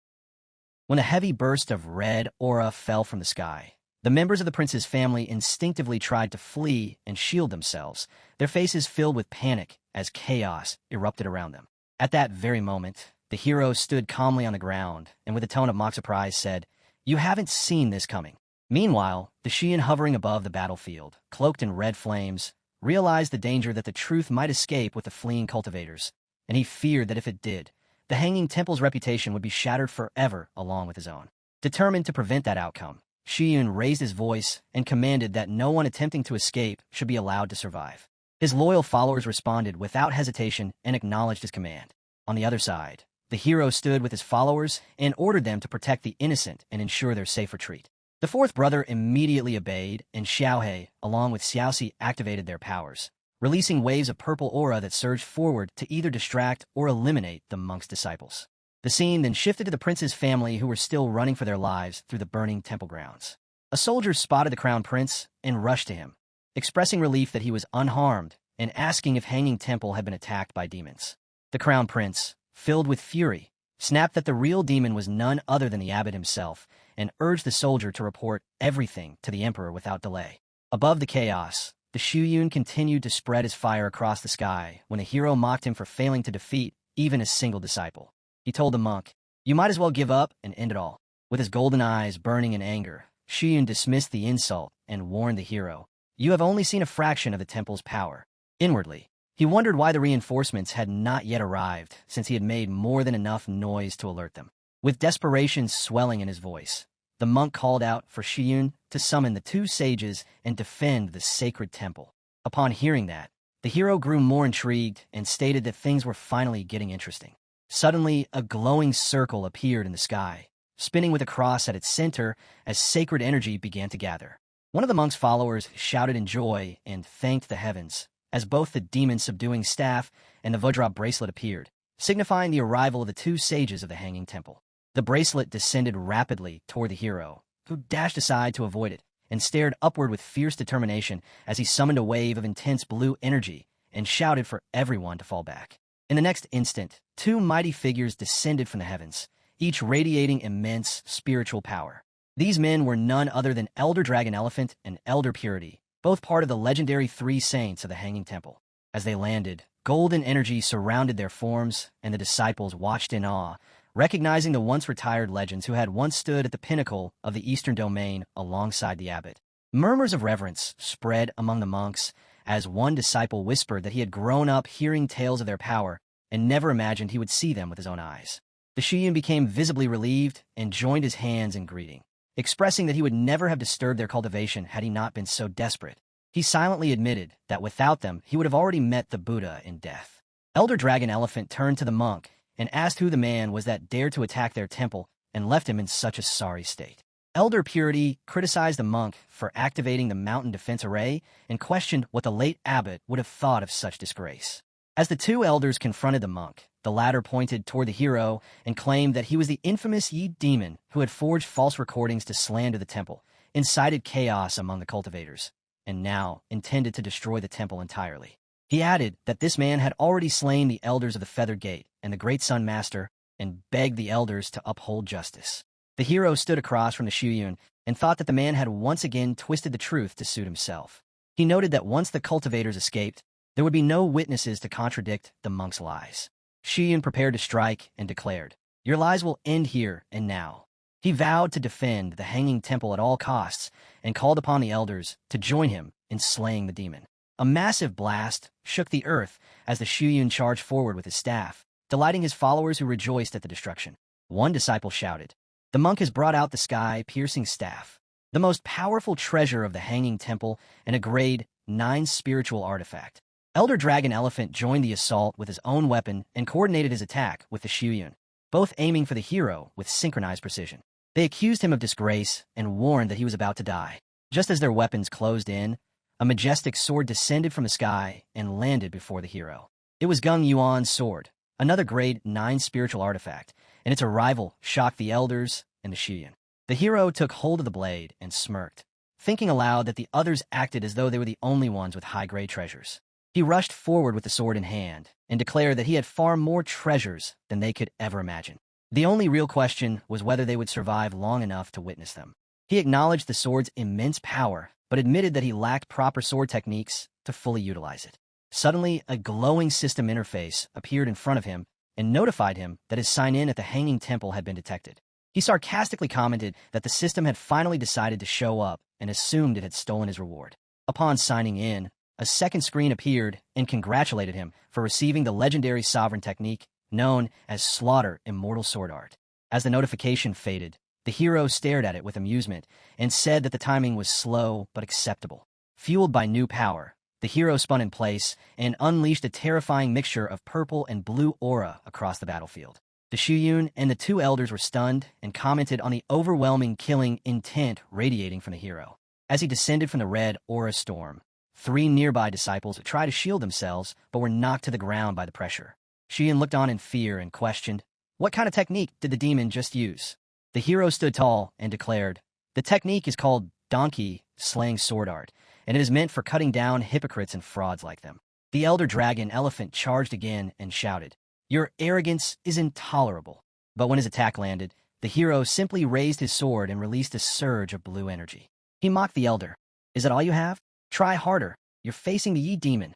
When a heavy burst of red aura fell from the sky, the members of the prince's family instinctively tried to flee and shield themselves, their faces filled with panic as chaos erupted around them. At that very moment, the hero stood calmly on the ground and with a tone of mock surprise said, "You haven't seen this coming." Meanwhile, the Shuyun hovering above the battlefield, cloaked in red flames, realized the danger that the truth might escape with the fleeing cultivators, and he feared that if it did, the Hanging Temple's reputation would be shattered forever along with his own. Determined to prevent that outcome, Shuyun raised his voice and commanded that no one attempting to escape should be allowed to survive. His loyal followers responded without hesitation and acknowledged his command. On the other side, the hero stood with his followers and ordered them to protect the innocent and ensure their safe retreat. The fourth brother immediately obeyed, and Xiaohei, along with Xiaoxi, activated their powers, releasing waves of purple aura that surged forward to either distract or eliminate the monk's disciples. The scene then shifted to the prince's family, who were still running for their lives through the burning temple grounds. A soldier spotted the crown prince and rushed to him, expressing relief that he was unharmed and asking if Hanging Temple had been attacked by demons. The crown prince, filled with fury, snapped that the real demon was none other than the abbot himself and urged the soldier to report everything to the emperor without delay. Above the chaos, the Shuyun continued to spread his fire across the sky when the hero mocked him for failing to defeat even a single disciple. He told the monk, "You might as well give up and end it all." With his golden eyes burning in anger, Shuyun dismissed the insult and warned the hero, "You have only seen a fraction of the temple's power." Inwardly, he wondered why the reinforcements had not yet arrived, since he had made more than enough noise to alert them. With desperation swelling in his voice, the monk called out for Shuyun to summon the 2 sages and defend the sacred temple. Upon hearing that, the hero grew more intrigued and stated that things were finally getting interesting. Suddenly, a glowing circle appeared in the sky, spinning with a cross at its center as sacred energy began to gather. One of the monk's followers shouted in joy and thanked the heavens, as both the demon-subduing staff and the Vajra bracelet appeared, signifying the arrival of the 2 sages of the Hanging Temple. The bracelet descended rapidly toward the hero, who dashed aside to avoid it, and stared upward with fierce determination as he summoned a wave of intense blue energy and shouted for everyone to fall back. In the next instant, 2 mighty figures descended from the heavens, each radiating immense spiritual power. These men were none other than Elder Dragon Elephant and Elder Purity, both part of the legendary 3 saints of the Hanging Temple. As they landed, golden energy surrounded their forms, and the disciples watched in awe, recognizing the once-retired legends who had once stood at the pinnacle of the Eastern Domain alongside the abbot. Murmurs of reverence spread among the monks as one disciple whispered that he had grown up hearing tales of their power and never imagined he would see them with his own eyes. The Shuyun became visibly relieved and joined his hands in greeting, expressing that he would never have disturbed their cultivation had he not been so desperate. He silently admitted that without them, he would have already met the Buddha in death. Elder Dragon Elephant turned to the monk and asked who the man was that dared to attack their temple and left him in such a sorry state. Elder Purity criticized the monk for activating the mountain defense array and questioned what the late abbot would have thought of such disgrace. As the two elders confronted the monk, the latter pointed toward the hero and claimed that he was the infamous Yi demon who had forged false recordings to slander the temple, incited chaos among the cultivators, and now intended to destroy the temple entirely. He added that this man had already slain the elders of the Feathered Gate and the Great Sun Master and begged the elders to uphold justice. The hero stood across from the Shuyun and thought that the man had once again twisted the truth to suit himself. He noted that once the cultivators escaped, there would be no witnesses to contradict the monk's lies. Shuyun prepared to strike and declared, "Your lies will end here and now." He vowed to defend the hanging temple at all costs and called upon the elders to join him in slaying the demon. A massive blast shook the earth as the Shuyun charged forward with his staff, delighting his followers who rejoiced at the destruction. One disciple shouted, "The monk has brought out the sky-piercing staff, the most powerful treasure of the Hanging Temple and a grade 9 spiritual artifact." Elder Dragon Elephant joined the assault with his own weapon and coordinated his attack with the Shuyun, both aiming for the hero with synchronized precision. They accused him of disgrace and warned that he was about to die. Just as their weapons closed in, a majestic sword descended from the sky and landed before the hero. It was Gung Yuan's sword, another grade 9 spiritual artifact, and its arrival shocked the elders and the Shuyun. The hero took hold of the blade and smirked, thinking aloud that the others acted as though they were the only ones with high-grade treasures. He rushed forward with the sword in hand and declared that he had far more treasures than they could ever imagine. The only real question was whether they would survive long enough to witness them. He acknowledged the sword's immense power, but admitted that he lacked proper sword techniques to fully utilize it. Suddenly, a glowing system interface appeared in front of him and notified him that his sign-in at the Hanging Temple had been detected. He sarcastically commented that the system had finally decided to show up and assumed it had stolen his reward. Upon signing in, a second screen appeared and congratulated him for receiving the legendary sovereign technique known as Slaughter Immortal Sword Art. As the notification faded, the hero stared at it with amusement and said that the timing was slow but acceptable. Fueled by new power, the hero spun in place and unleashed a terrifying mixture of purple and blue aura across the battlefield. The Shuyun and the two elders were stunned and commented on the overwhelming killing intent radiating from the hero. As he descended from the red aura storm, 3 nearby disciples tried to shield themselves but were knocked to the ground by the pressure. Shuyun looked on in fear and questioned, "What kind of technique did the demon just use?" The hero stood tall and declared, "The technique is called Donkey Slaying Sword Art, and it is meant for cutting down hypocrites and frauds like them." The elder dragon elephant charged again and shouted, "Your arrogance is intolerable." But when his attack landed, the hero simply raised his sword and released a surge of blue energy. He mocked the elder. "Is that all you have? Try harder. You're facing the Yi demon."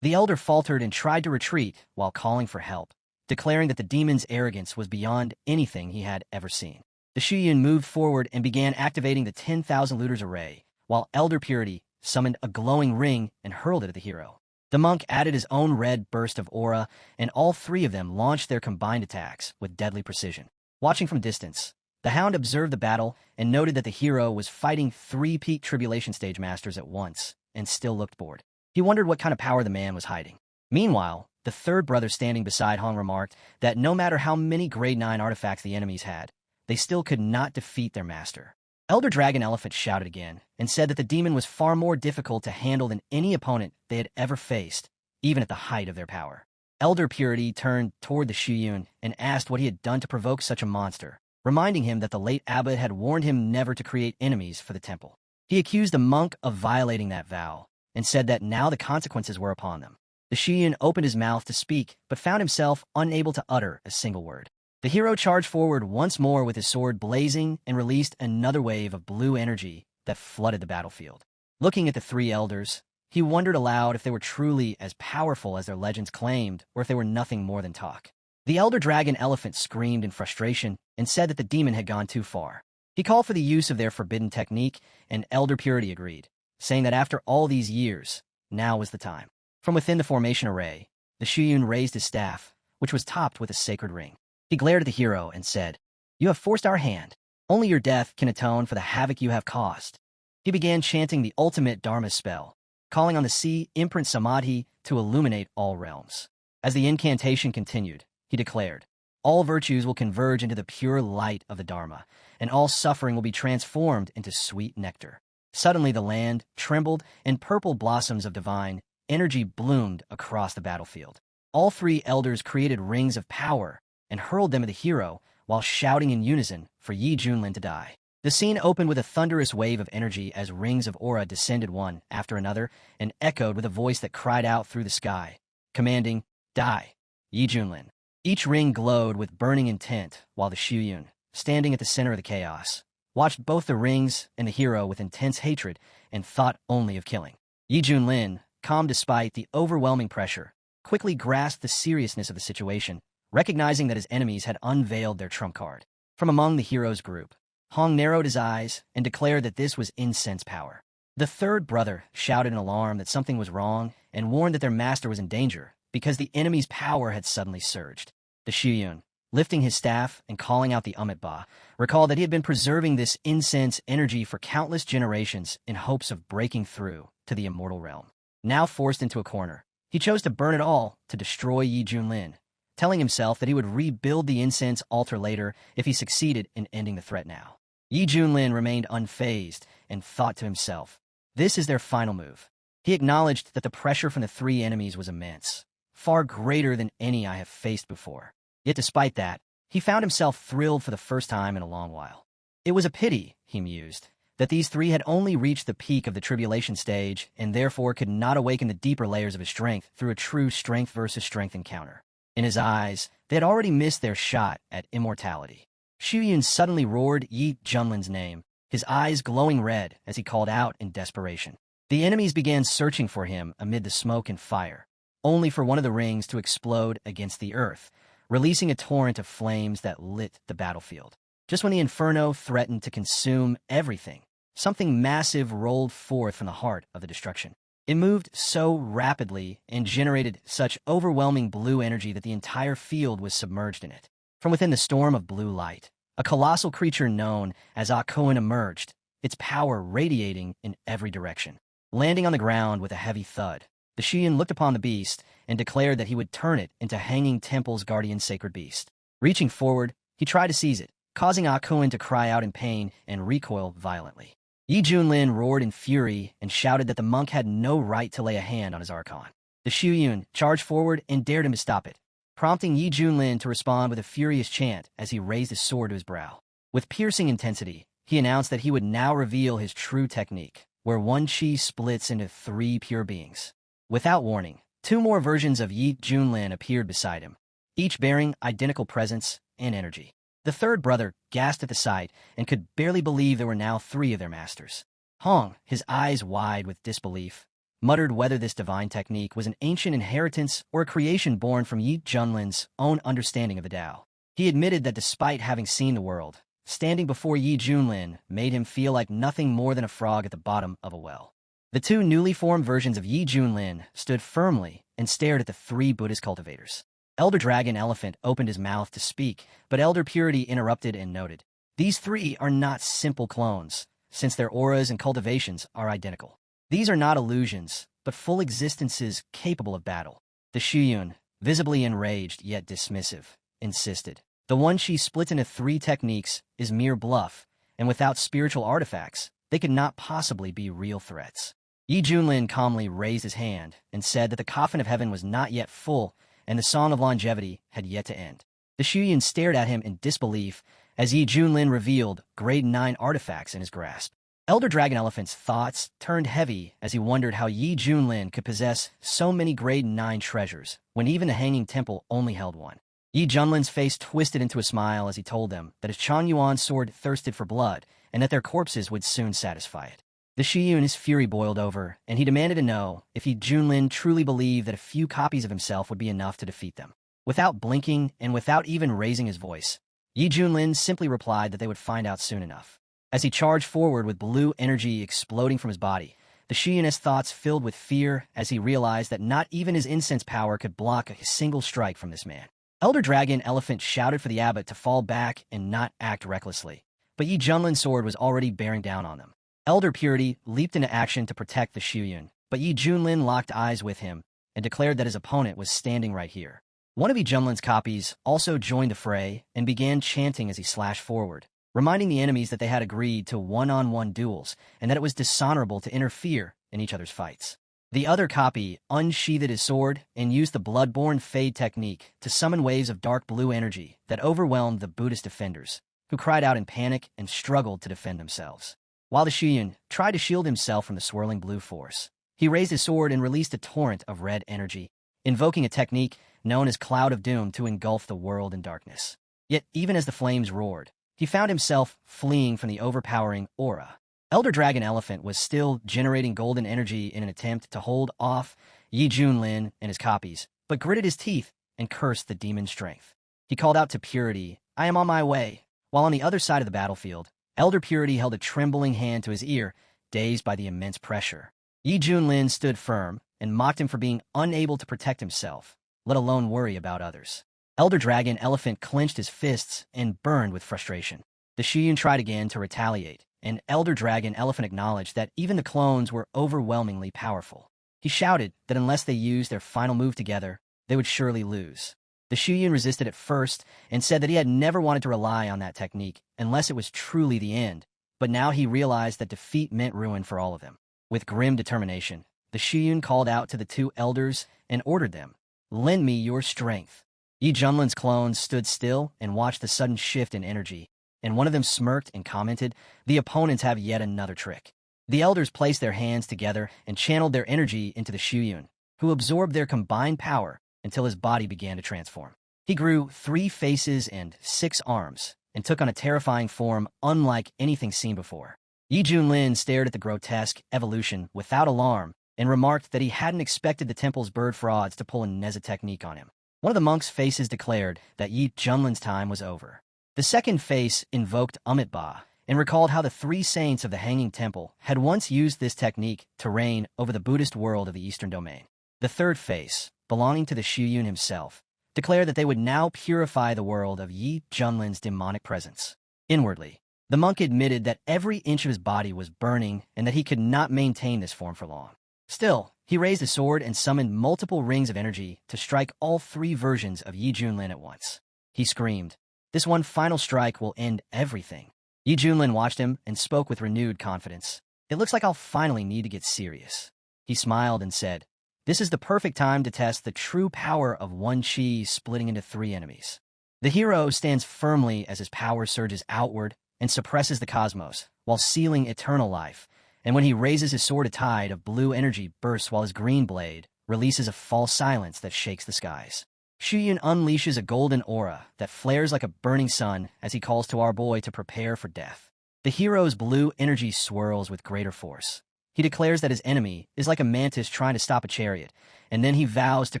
The elder faltered and tried to retreat while calling for help, declaring that the demon's arrogance was beyond anything he had ever seen. The Shuyun moved forward and began activating the 10,000 looters array, while Elder Purity summoned a glowing ring and hurled it at the hero. The monk added his own red burst of aura, and all 3 of them launched their combined attacks with deadly precision. Watching from distance, the hound observed the battle and noted that the hero was fighting 3 peak tribulation stage masters at once and still looked bored. He wondered what kind of power the man was hiding. Meanwhile, the third brother standing beside Hong remarked that no matter how many grade 9 artifacts the enemies had, they still could not defeat their master. Elder Dragon Elephant shouted again and said that the demon was far more difficult to handle than any opponent they had ever faced, even at the height of their power. Elder Purity turned toward the Shuyun and asked what he had done to provoke such a monster, reminding him that the late abbot had warned him never to create enemies for the temple. He accused the monk of violating that vow and said that now the consequences were upon them. The Shuyun opened his mouth to speak, but found himself unable to utter a single word. The hero charged forward once more with his sword blazing and released another wave of blue energy that flooded the battlefield. Looking at the 3 elders, he wondered aloud if they were truly as powerful as their legends claimed, or if they were nothing more than talk. The elder dragon elephant screamed in frustration and said that the demon had gone too far. He called for the use of their forbidden technique, and Elder Purity agreed, saying that after all these years, now was the time. From within the formation array, the Shuyun raised his staff, which was topped with a sacred ring. He glared at the hero and said, "You have forced our hand. Only your death can atone for the havoc you have caused." He began chanting the ultimate Dharma spell, calling on the sea imprint Samadhi to illuminate all realms. As the incantation continued, he declared, All virtues will converge into the pure light of the Dharma, and all suffering will be transformed into sweet nectar. Suddenly the land trembled, and purple blossoms of divine energy bloomed across the battlefield. All three elders created rings of power and hurled them at the hero while shouting in unison for Yi Junlin to die. The scene opened with a thunderous wave of energy as rings of aura descended one after another and echoed with a voice that cried out through the sky, commanding, "Die, Yi Junlin." Each ring glowed with burning intent while the Shuyun, standing at the center of the chaos, watched both the rings and the hero with intense hatred and thought only of killing. Yi Junlin, calm despite the overwhelming pressure, quickly grasped the seriousness of the situation, recognizing that his enemies had unveiled their trump card. From among the hero's group, Hong narrowed his eyes and declared that this was incense power. The third brother shouted in alarm that something was wrong and warned that their master was in danger because the enemy's power had suddenly surged. The Shuyun, lifting his staff and calling out the Amitabha, recalled that he had been preserving this incense energy for countless generations in hopes of breaking through to the immortal realm. Now forced into a corner, he chose to burn it all to destroy Yi Junlin, telling himself that he would rebuild the incense altar later if he succeeded in ending the threat now. Yi Junlin remained unfazed and thought to himself, "This is their final move." He acknowledged that the pressure from the three enemies was immense, far greater than any I have faced before. Yet despite that, he found himself thrilled for the first time in a long while. It was a pity, he mused, that these three had only reached the peak of the tribulation stage and therefore could not awaken the deeper layers of his strength through a true strength versus strength encounter. In his eyes, they had already missed their shot at immortality. Shuyun suddenly roared Yi Junlin's name, his eyes glowing red as he called out in desperation. The enemies began searching for him amid the smoke and fire, only for one of the rings to explode against the earth, releasing a torrent of flames that lit the battlefield. Just when the inferno threatened to consume everything, something massive rolled forth from the heart of the destruction. It moved so rapidly and generated such overwhelming blue energy that the entire field was submerged in it. From within the storm of blue light, a colossal creature known as Akuin emerged, its power radiating in every direction. Landing on the ground with a heavy thud, the Shuyun looked upon the beast and declared that he would turn it into Hanging Temple's guardian sacred beast. Reaching forward, he tried to seize it, causing Akuin to cry out in pain and recoil violently. Yi Junlin roared in fury and shouted that the monk had no right to lay a hand on his archon. The Shuyun charged forward and dared him to stop it, prompting Yi Junlin to respond with a furious chant as he raised his sword to his brow. With piercing intensity, he announced that he would now reveal his true technique, where one chi splits into three pure beings. Without warning, two more versions of Yi Junlin appeared beside him, each bearing identical presence and energy. The third brother gasped at the sight and could barely believe there were now three of their masters. Hong, his eyes wide with disbelief, muttered whether this divine technique was an ancient inheritance or a creation born from Yi Junlin's own understanding of the Tao. He admitted that despite having seen the world, standing before Yi Junlin made him feel like nothing more than a frog at the bottom of a well. The two newly formed versions of Yi Junlin stood firmly and stared at the three Buddhist cultivators. Elder Dragon Elephant opened his mouth to speak, but Elder Purity interrupted and noted, "These three are not simple clones, since their auras and cultivations are identical. These are not illusions, but full existences capable of battle." The Shuyun, visibly enraged yet dismissive, insisted, "The one she split into three techniques is mere bluff, and without spiritual artifacts, they could not possibly be real threats." Yi Junlin calmly raised his hand and said that the coffin of heaven was not yet full and the song of longevity had yet to end. The Shuyun stared at him in disbelief as Yi Junlin revealed grade 9 artifacts in his grasp. Elder Dragon Elephant's thoughts turned heavy as he wondered how Yi Junlin could possess so many grade 9 treasures when even the Hanging Temple only held one. Yi Junlin's face twisted into a smile as he told them that his Chan Yuan sword thirsted for blood and that their corpses would soon satisfy it. The Shuyun's fury boiled over, and he demanded to know if Yi Junlin truly believed that a few copies of himself would be enough to defeat them. Without blinking and without even raising his voice, Yi Junlin simply replied that they would find out soon enough. As he charged forward with blue energy exploding from his body, the Shuyun's thoughts filled with fear as he realized that not even his incense power could block a single strike from this man. Elder Dragon Elephant shouted for the abbot to fall back and not act recklessly, but Yi Junlin's sword was already bearing down on them. Elder Purity leaped into action to protect the Shuyun, but Yi Junlin locked eyes with him and declared that his opponent was standing right here. One of Junlin's copies also joined the fray and began chanting as he slashed forward, reminding the enemies that they had agreed to one-on-one duels and that it was dishonorable to interfere in each other's fights. The other copy unsheathed his sword and used the blood-borne fade technique to summon waves of dark blue energy that overwhelmed the Buddhist defenders, who cried out in panic and struggled to defend themselves. While the Shuyun tried to shield himself from the swirling blue force, he raised his sword and released a torrent of red energy, invoking a technique known as Cloud of Doom to engulf the world in darkness. Yet, even as the flames roared, he found himself fleeing from the overpowering aura. Elder Dragon Elephant was still generating golden energy in an attempt to hold off Junlin and his copies, but gritted his teeth and cursed the demon's strength. He called out to Purity, "I am on my way," while on the other side of the battlefield, Elder Purity held a trembling hand to his ear, dazed by the immense pressure. Junlin stood firm and mocked him for being unable to protect himself, let alone worry about others. Elder Dragon Elephant clenched his fists and burned with frustration. The Shuyun tried again to retaliate, and Elder Dragon Elephant acknowledged that even the clones were overwhelmingly powerful. He shouted that unless they used their final move together, they would surely lose. The Shuyun resisted at first and said that he had never wanted to rely on that technique unless it was truly the end, but now he realized that defeat meant ruin for all of them. With grim determination, the Shuyun called out to the two elders and ordered them, "Lend me your strength." Junlin's clones stood still and watched the sudden shift in energy, and one of them smirked and commented, "The opponents have yet another trick." The elders placed their hands together and channeled their energy into the Shuyun, who absorbed their combined power until his body began to transform. He grew 3 faces and 6 arms, and took on a terrifying form unlike anything seen before. Junlin stared at the grotesque evolution without alarm and remarked that he hadn't expected the temple's bird frauds to pull a Neza technique on him. One of the monks' faces declared that Junlin's time was over. The second face invoked Amitba and recalled how the 3 saints of the Hanging Temple had once used this technique to reign over the Buddhist world of the Eastern Domain. The third face, belonging to the Shuyun himself, declared that they would now purify the world of Junlin's demonic presence. Inwardly, the monk admitted that every inch of his body was burning and that he could not maintain this form for long. Still, he raised his sword and summoned multiple rings of energy to strike all 3 versions of Junlin at once. He screamed, "This one final strike will end everything." Junlin watched him and spoke with renewed confidence. "It looks like I'll finally need to get serious." He smiled and said, "This is the perfect time to test the true power of one chi splitting into 3 enemies." The hero stands firmly as his power surges outward and suppresses the cosmos, while sealing eternal life, and when he raises his sword, a tide of blue energy bursts while his green blade releases a false silence that shakes the skies. Shuyun unleashes a golden aura that flares like a burning sun as he calls to our boy to prepare for death. The hero's blue energy swirls with greater force. He declares that his enemy is like a mantis trying to stop a chariot, and then he vows to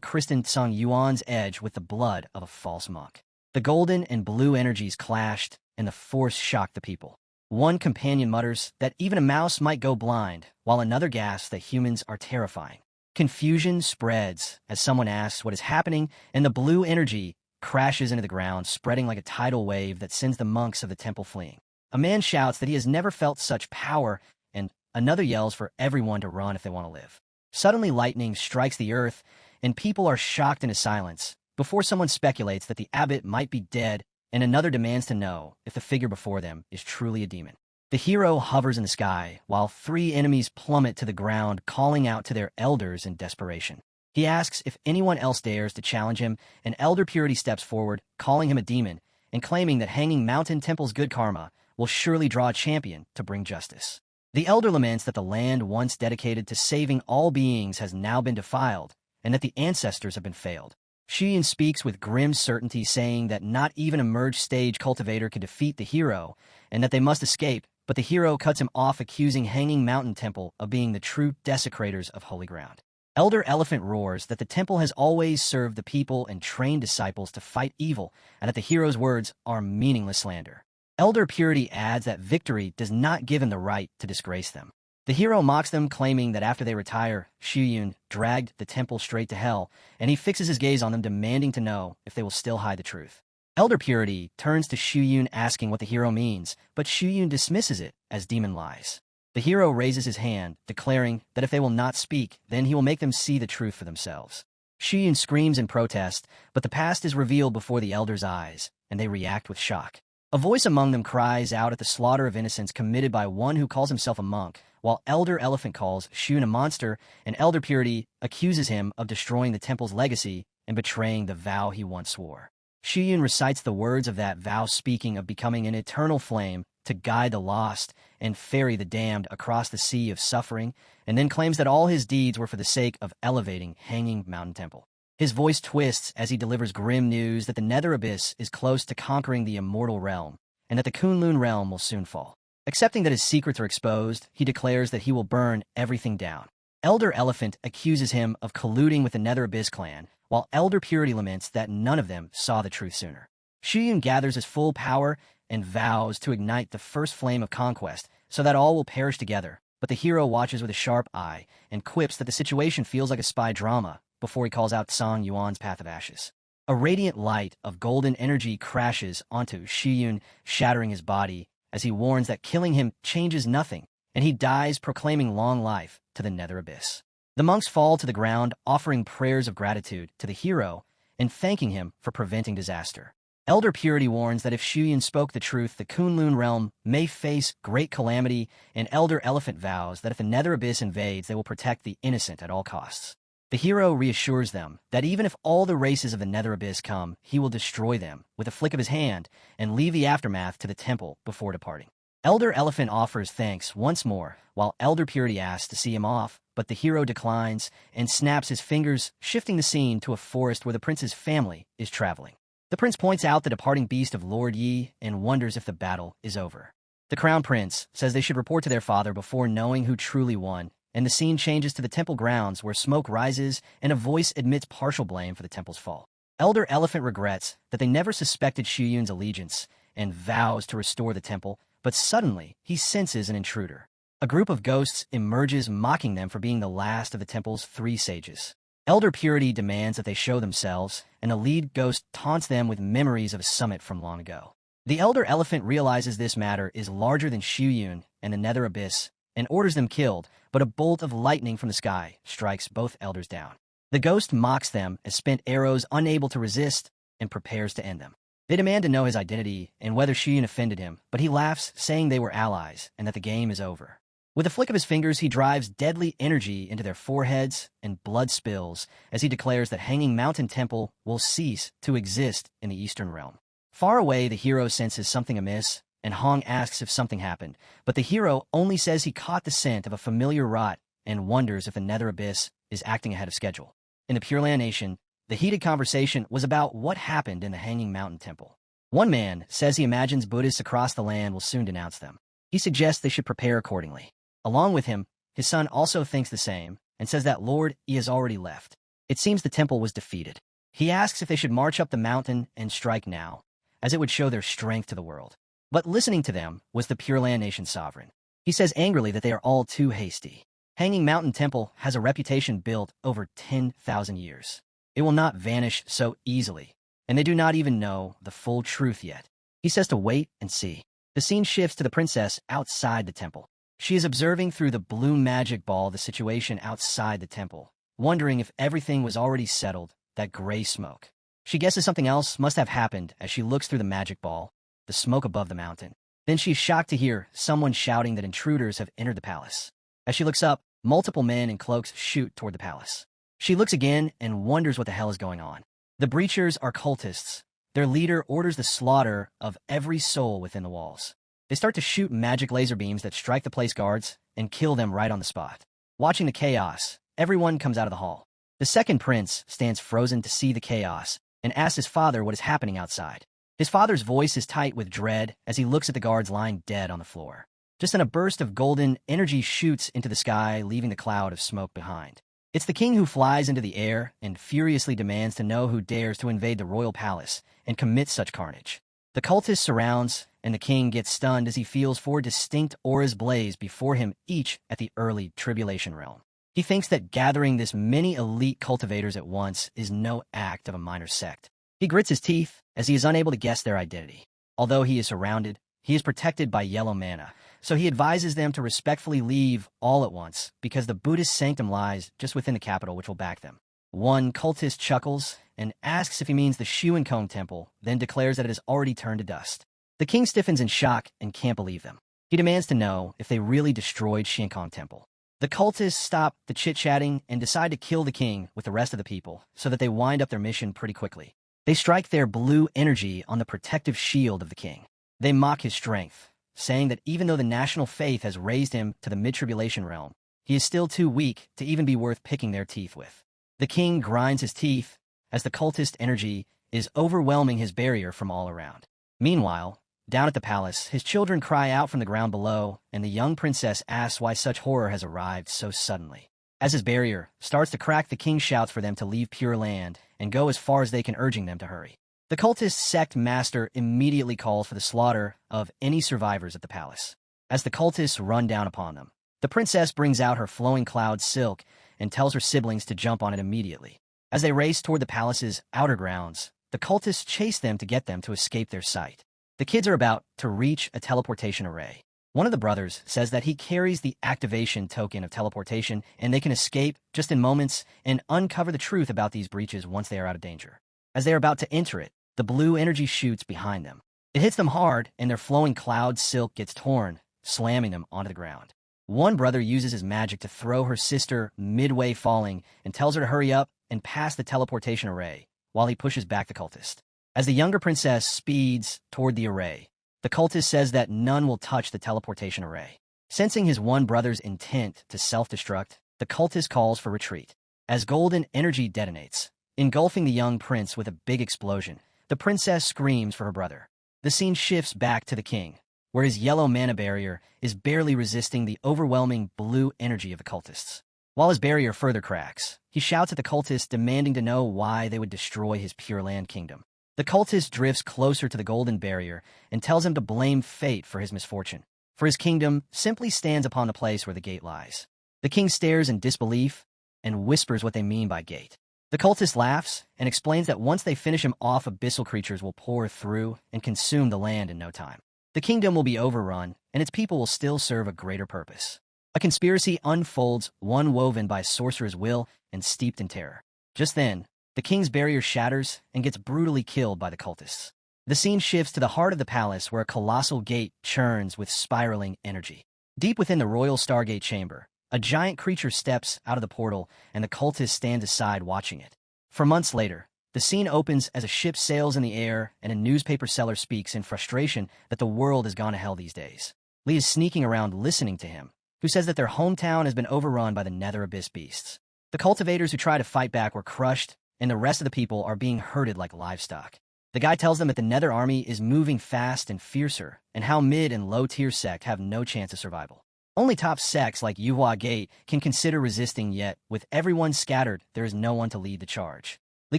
Kristen Tsung Yuan's edge with the blood of a false monk. The golden and blue energies clashed, and the force shocked the people. One companion mutters that even a mouse might go blind, while another gasps that humans are terrifying. Confusion spreads as someone asks what is happening, and the blue energy crashes into the ground, spreading like a tidal wave that sends the monks of the temple fleeing. A man shouts that he has never felt such power, and another yells for everyone to run if they want to live. Suddenly, lightning strikes the earth, and people are shocked into silence, before someone speculates that the abbot might be dead, and another demands to know if the figure before them is truly a demon. The hero hovers in the sky, while 3 enemies plummet to the ground, calling out to their elders in desperation. He asks if anyone else dares to challenge him, and Elder Purity steps forward, calling him a demon, and claiming that Hanging Mountain Temple's good karma will surely draw a champion to bring justice. The elder laments that the land once dedicated to saving all beings has now been defiled, and that the ancestors have been failed. Shuyun speaks with grim certainty, saying that not even a merged stage cultivator can defeat the hero, and that they must escape, but the hero cuts him off, accusing Hanging Mountain Temple of being the true desecrators of holy ground. Elder Elephant roars that the temple has always served the people and trained disciples to fight evil, and that the hero's words are meaningless slander. Elder Purity adds that victory does not give him the right to disgrace them. The hero mocks them, claiming that after they retire, Shuyun dragged the temple straight to hell, and he fixes his gaze on them, demanding to know if they will still hide the truth. Elder Purity turns to Shuyun, asking what the hero means, but Shuyun dismisses it as demon lies. The hero raises his hand, declaring that if they will not speak, then he will make them see the truth for themselves. Shiyun screams in protest, but the past is revealed before the elders' eyes, and they react with shock. A voice among them cries out at the slaughter of innocents committed by one who calls himself a monk, while Elder Elephant calls Shiyun a monster, and Elder Purity accuses him of destroying the temple's legacy and betraying the vow he once swore. Shiyun recites the words of that vow, speaking of becoming an eternal flame to guide the lost and ferry the damned across the sea of suffering, and then claims that all his deeds were for the sake of elevating Hanging Mountain Temple. His voice twists as he delivers grim news that the Nether Abyss is close to conquering the immortal realm, and that the Kunlun realm will soon fall. Accepting that his secrets are exposed, he declares that he will burn everything down. Elder Elephant accuses him of colluding with the Nether Abyss clan, while Elder Purity laments that none of them saw the truth sooner. Shiyun gathers his full power and vows to ignite the first flame of conquest so that all will perish together, but the hero watches with a sharp eye and quips that the situation feels like a spy drama before he calls out Song Yuan's Path of Ashes. A radiant light of golden energy crashes onto Shiyun, shattering his body as he warns that killing him changes nothing, and he dies proclaiming long life to the Nether Abyss. The monks fall to the ground, offering prayers of gratitude to the hero and thanking him for preventing disaster. Elder Purity warns that if Shiyun spoke the truth, the Kunlun realm may face great calamity, and Elder Elephant vows that if the Nether Abyss invades, they will protect the innocent at all costs. The hero reassures them that even if all the races of the Nether Abyss come, he will destroy them with a flick of his hand and leave the aftermath to the temple before departing. Elder Elephant offers thanks once more, while Elder Purity asks to see him off, but the hero declines and snaps his fingers, shifting the scene to a forest where the prince's family is traveling. The prince points out the departing beast of Lord Yi and wonders if the battle is over. The crown prince says they should report to their father before knowing who truly won, and the scene changes to the temple grounds where smoke rises and a voice admits partial blame for the temple's fall. Elder Elephant regrets that they never suspected Shiyun's allegiance and vows to restore the temple, but suddenly he senses an intruder. A group of ghosts emerges, mocking them for being the last of the temple's 3 sages. Elder Purity demands that they show themselves, and the lead ghost taunts them with memories of a summit from long ago. The Elder Elephant realizes this matter is larger than Shiyun and the Nether Abyss, and orders them killed, but a bolt of lightning from the sky strikes both elders down. The ghost mocks them as spent arrows unable to resist and prepares to end them. They demand to know his identity and whether Shiyun offended him, but he laughs, saying they were allies and that the game is over. With a flick of his fingers, he drives deadly energy into their foreheads, and blood spills as he declares that Hanging Mountain Temple will cease to exist in the Eastern Realm. Far away, the hero senses something amiss, and Hong asks if something happened, but the hero only says he caught the scent of a familiar rot and wonders if the Nether Abyss is acting ahead of schedule. In the Pure Land Nation, the heated conversation was about what happened in the Hanging Mountain Temple. One man says he imagines Buddhists across the land will soon denounce them. He suggests they should prepare accordingly. Along with him, his son also thinks the same and says that Lord Yi has already left. It seems the temple was defeated. He asks if they should march up the mountain and strike now, as it would show their strength to the world. But listening to them was the Pure Land Nation sovereign. He says angrily that they are all too hasty. Hanging Mountain Temple has a reputation built over 10,000 years. It will not vanish so easily, and they do not even know the full truth yet. He says to wait and see. The scene shifts to the princess outside the temple. She is observing through the blue magic ball the situation outside the temple, wondering if everything was already settled, that gray smoke. She guesses something else must have happened as she looks through the magic ball, the smoke above the mountain. Then she's shocked to hear someone shouting that intruders have entered the palace. As she looks up, multiple men in cloaks shoot toward the palace. She looks again and wonders what the hell is going on. The breachers are cultists. Their leader orders the slaughter of every soul within the walls. They start to shoot magic laser beams that strike the place guards and kill them right on the spot. Watching the chaos, everyone comes out of the hall. The second prince stands frozen to see the chaos and asks his father what is happening outside. His father's voice is tight with dread as he looks at the guards lying dead on the floor. Just then a burst of golden energy shoots into the sky, leaving the cloud of smoke behind. It's the king who flies into the air and furiously demands to know who dares to invade the royal palace and commit such carnage. The cultist surrounds, and the king gets stunned as he feels 4 distinct auras blaze before him, each at the early tribulation realm. He thinks that gathering this many elite cultivators at once is no act of a minor sect. He grits his teeth as he is unable to guess their identity. Although he is surrounded, he is protected by yellow mana, so he advises them to respectfully leave all at once because the Buddhist sanctum lies just within the capital, which will back them. One cultist chuckles and asks if he means the Shuenkong temple, then declares that it has already turned to dust. The king stiffens in shock and can't believe them. He demands to know if they really destroyed Shuenkong temple. The cultists stop the chit-chatting and decide to kill the king with the rest of the people so that they wind up their mission pretty quickly. They strike their blue energy on the protective shield of the king. They mock his strength, saying that even though the national faith has raised him to the mid-tribulation realm, he is still too weak to even be worth picking their teeth with. The king grinds his teeth as the cultist energy is overwhelming his barrier from all around. Meanwhile, down at the palace, his children cry out from the ground below, and the young princess asks why such horror has arrived so suddenly. As his barrier starts to crack, the king shouts for them to leave Pure Land and go as far as they can, urging them to hurry. The cultist sect master immediately calls for the slaughter of any survivors at the palace. As the cultists run down upon them, the princess brings out her flowing cloud silk and tells her siblings to jump on it immediately. As they race toward the palace's outer grounds, the cultists chase them to get them to escape their sight. The kids are about to reach a teleportation array. One of the brothers says that he carries the activation token of teleportation and they can escape just in moments and uncover the truth about these breaches once they are out of danger. As they are about to enter it, the blue energy shoots behind them. It hits them hard and their flowing cloud silk gets torn, slamming them onto the ground. One brother uses his magic to throw her sister midway falling and tells her to hurry up and pass the teleportation array while he pushes back the cultist. As the younger princess speeds toward the array, the cultist says that none will touch the teleportation array. Sensing his one brother's intent to self-destruct, the cultist calls for retreat. As golden energy detonates, engulfing the young prince with a big explosion, the princess screams for her brother. The scene shifts back to the king, where his yellow mana barrier is barely resisting the overwhelming blue energy of the cultists. While his barrier further cracks, he shouts at the cultists, demanding to know why they would destroy his Pure Land kingdom. The cultist drifts closer to the golden barrier and tells him to blame fate for his misfortune, for his kingdom simply stands upon the place where the gate lies. The king stares in disbelief and whispers what they mean by gate. The cultist laughs and explains that once they finish him off, abyssal creatures will pour through and consume the land in no time. The kingdom will be overrun, and its people will still serve a greater purpose. A conspiracy unfolds, one woven by sorcerer's will and steeped in terror. Just then, the king's barrier shatters and gets brutally killed by the cultists. The scene shifts to the heart of the palace, where a colossal gate churns with spiraling energy. Deep within the royal Stargate chamber, a giant creature steps out of the portal, and the cultists stand aside watching it. For months later, the scene opens as a ship sails in the air and a newspaper seller speaks in frustration that the world has gone to hell these days. Lee is sneaking around listening to him, who says that their hometown has been overrun by the Nether Abyss beasts. The cultivators who tried to fight back were crushed, and the rest of the people are being herded like livestock. The guy tells them that the Nether army is moving fast and fiercer, and how mid and low-tier sect have no chance of survival. Only top sects like Yuhua Gate can consider resisting, yet with everyone scattered, there is no one to lead the charge. Lee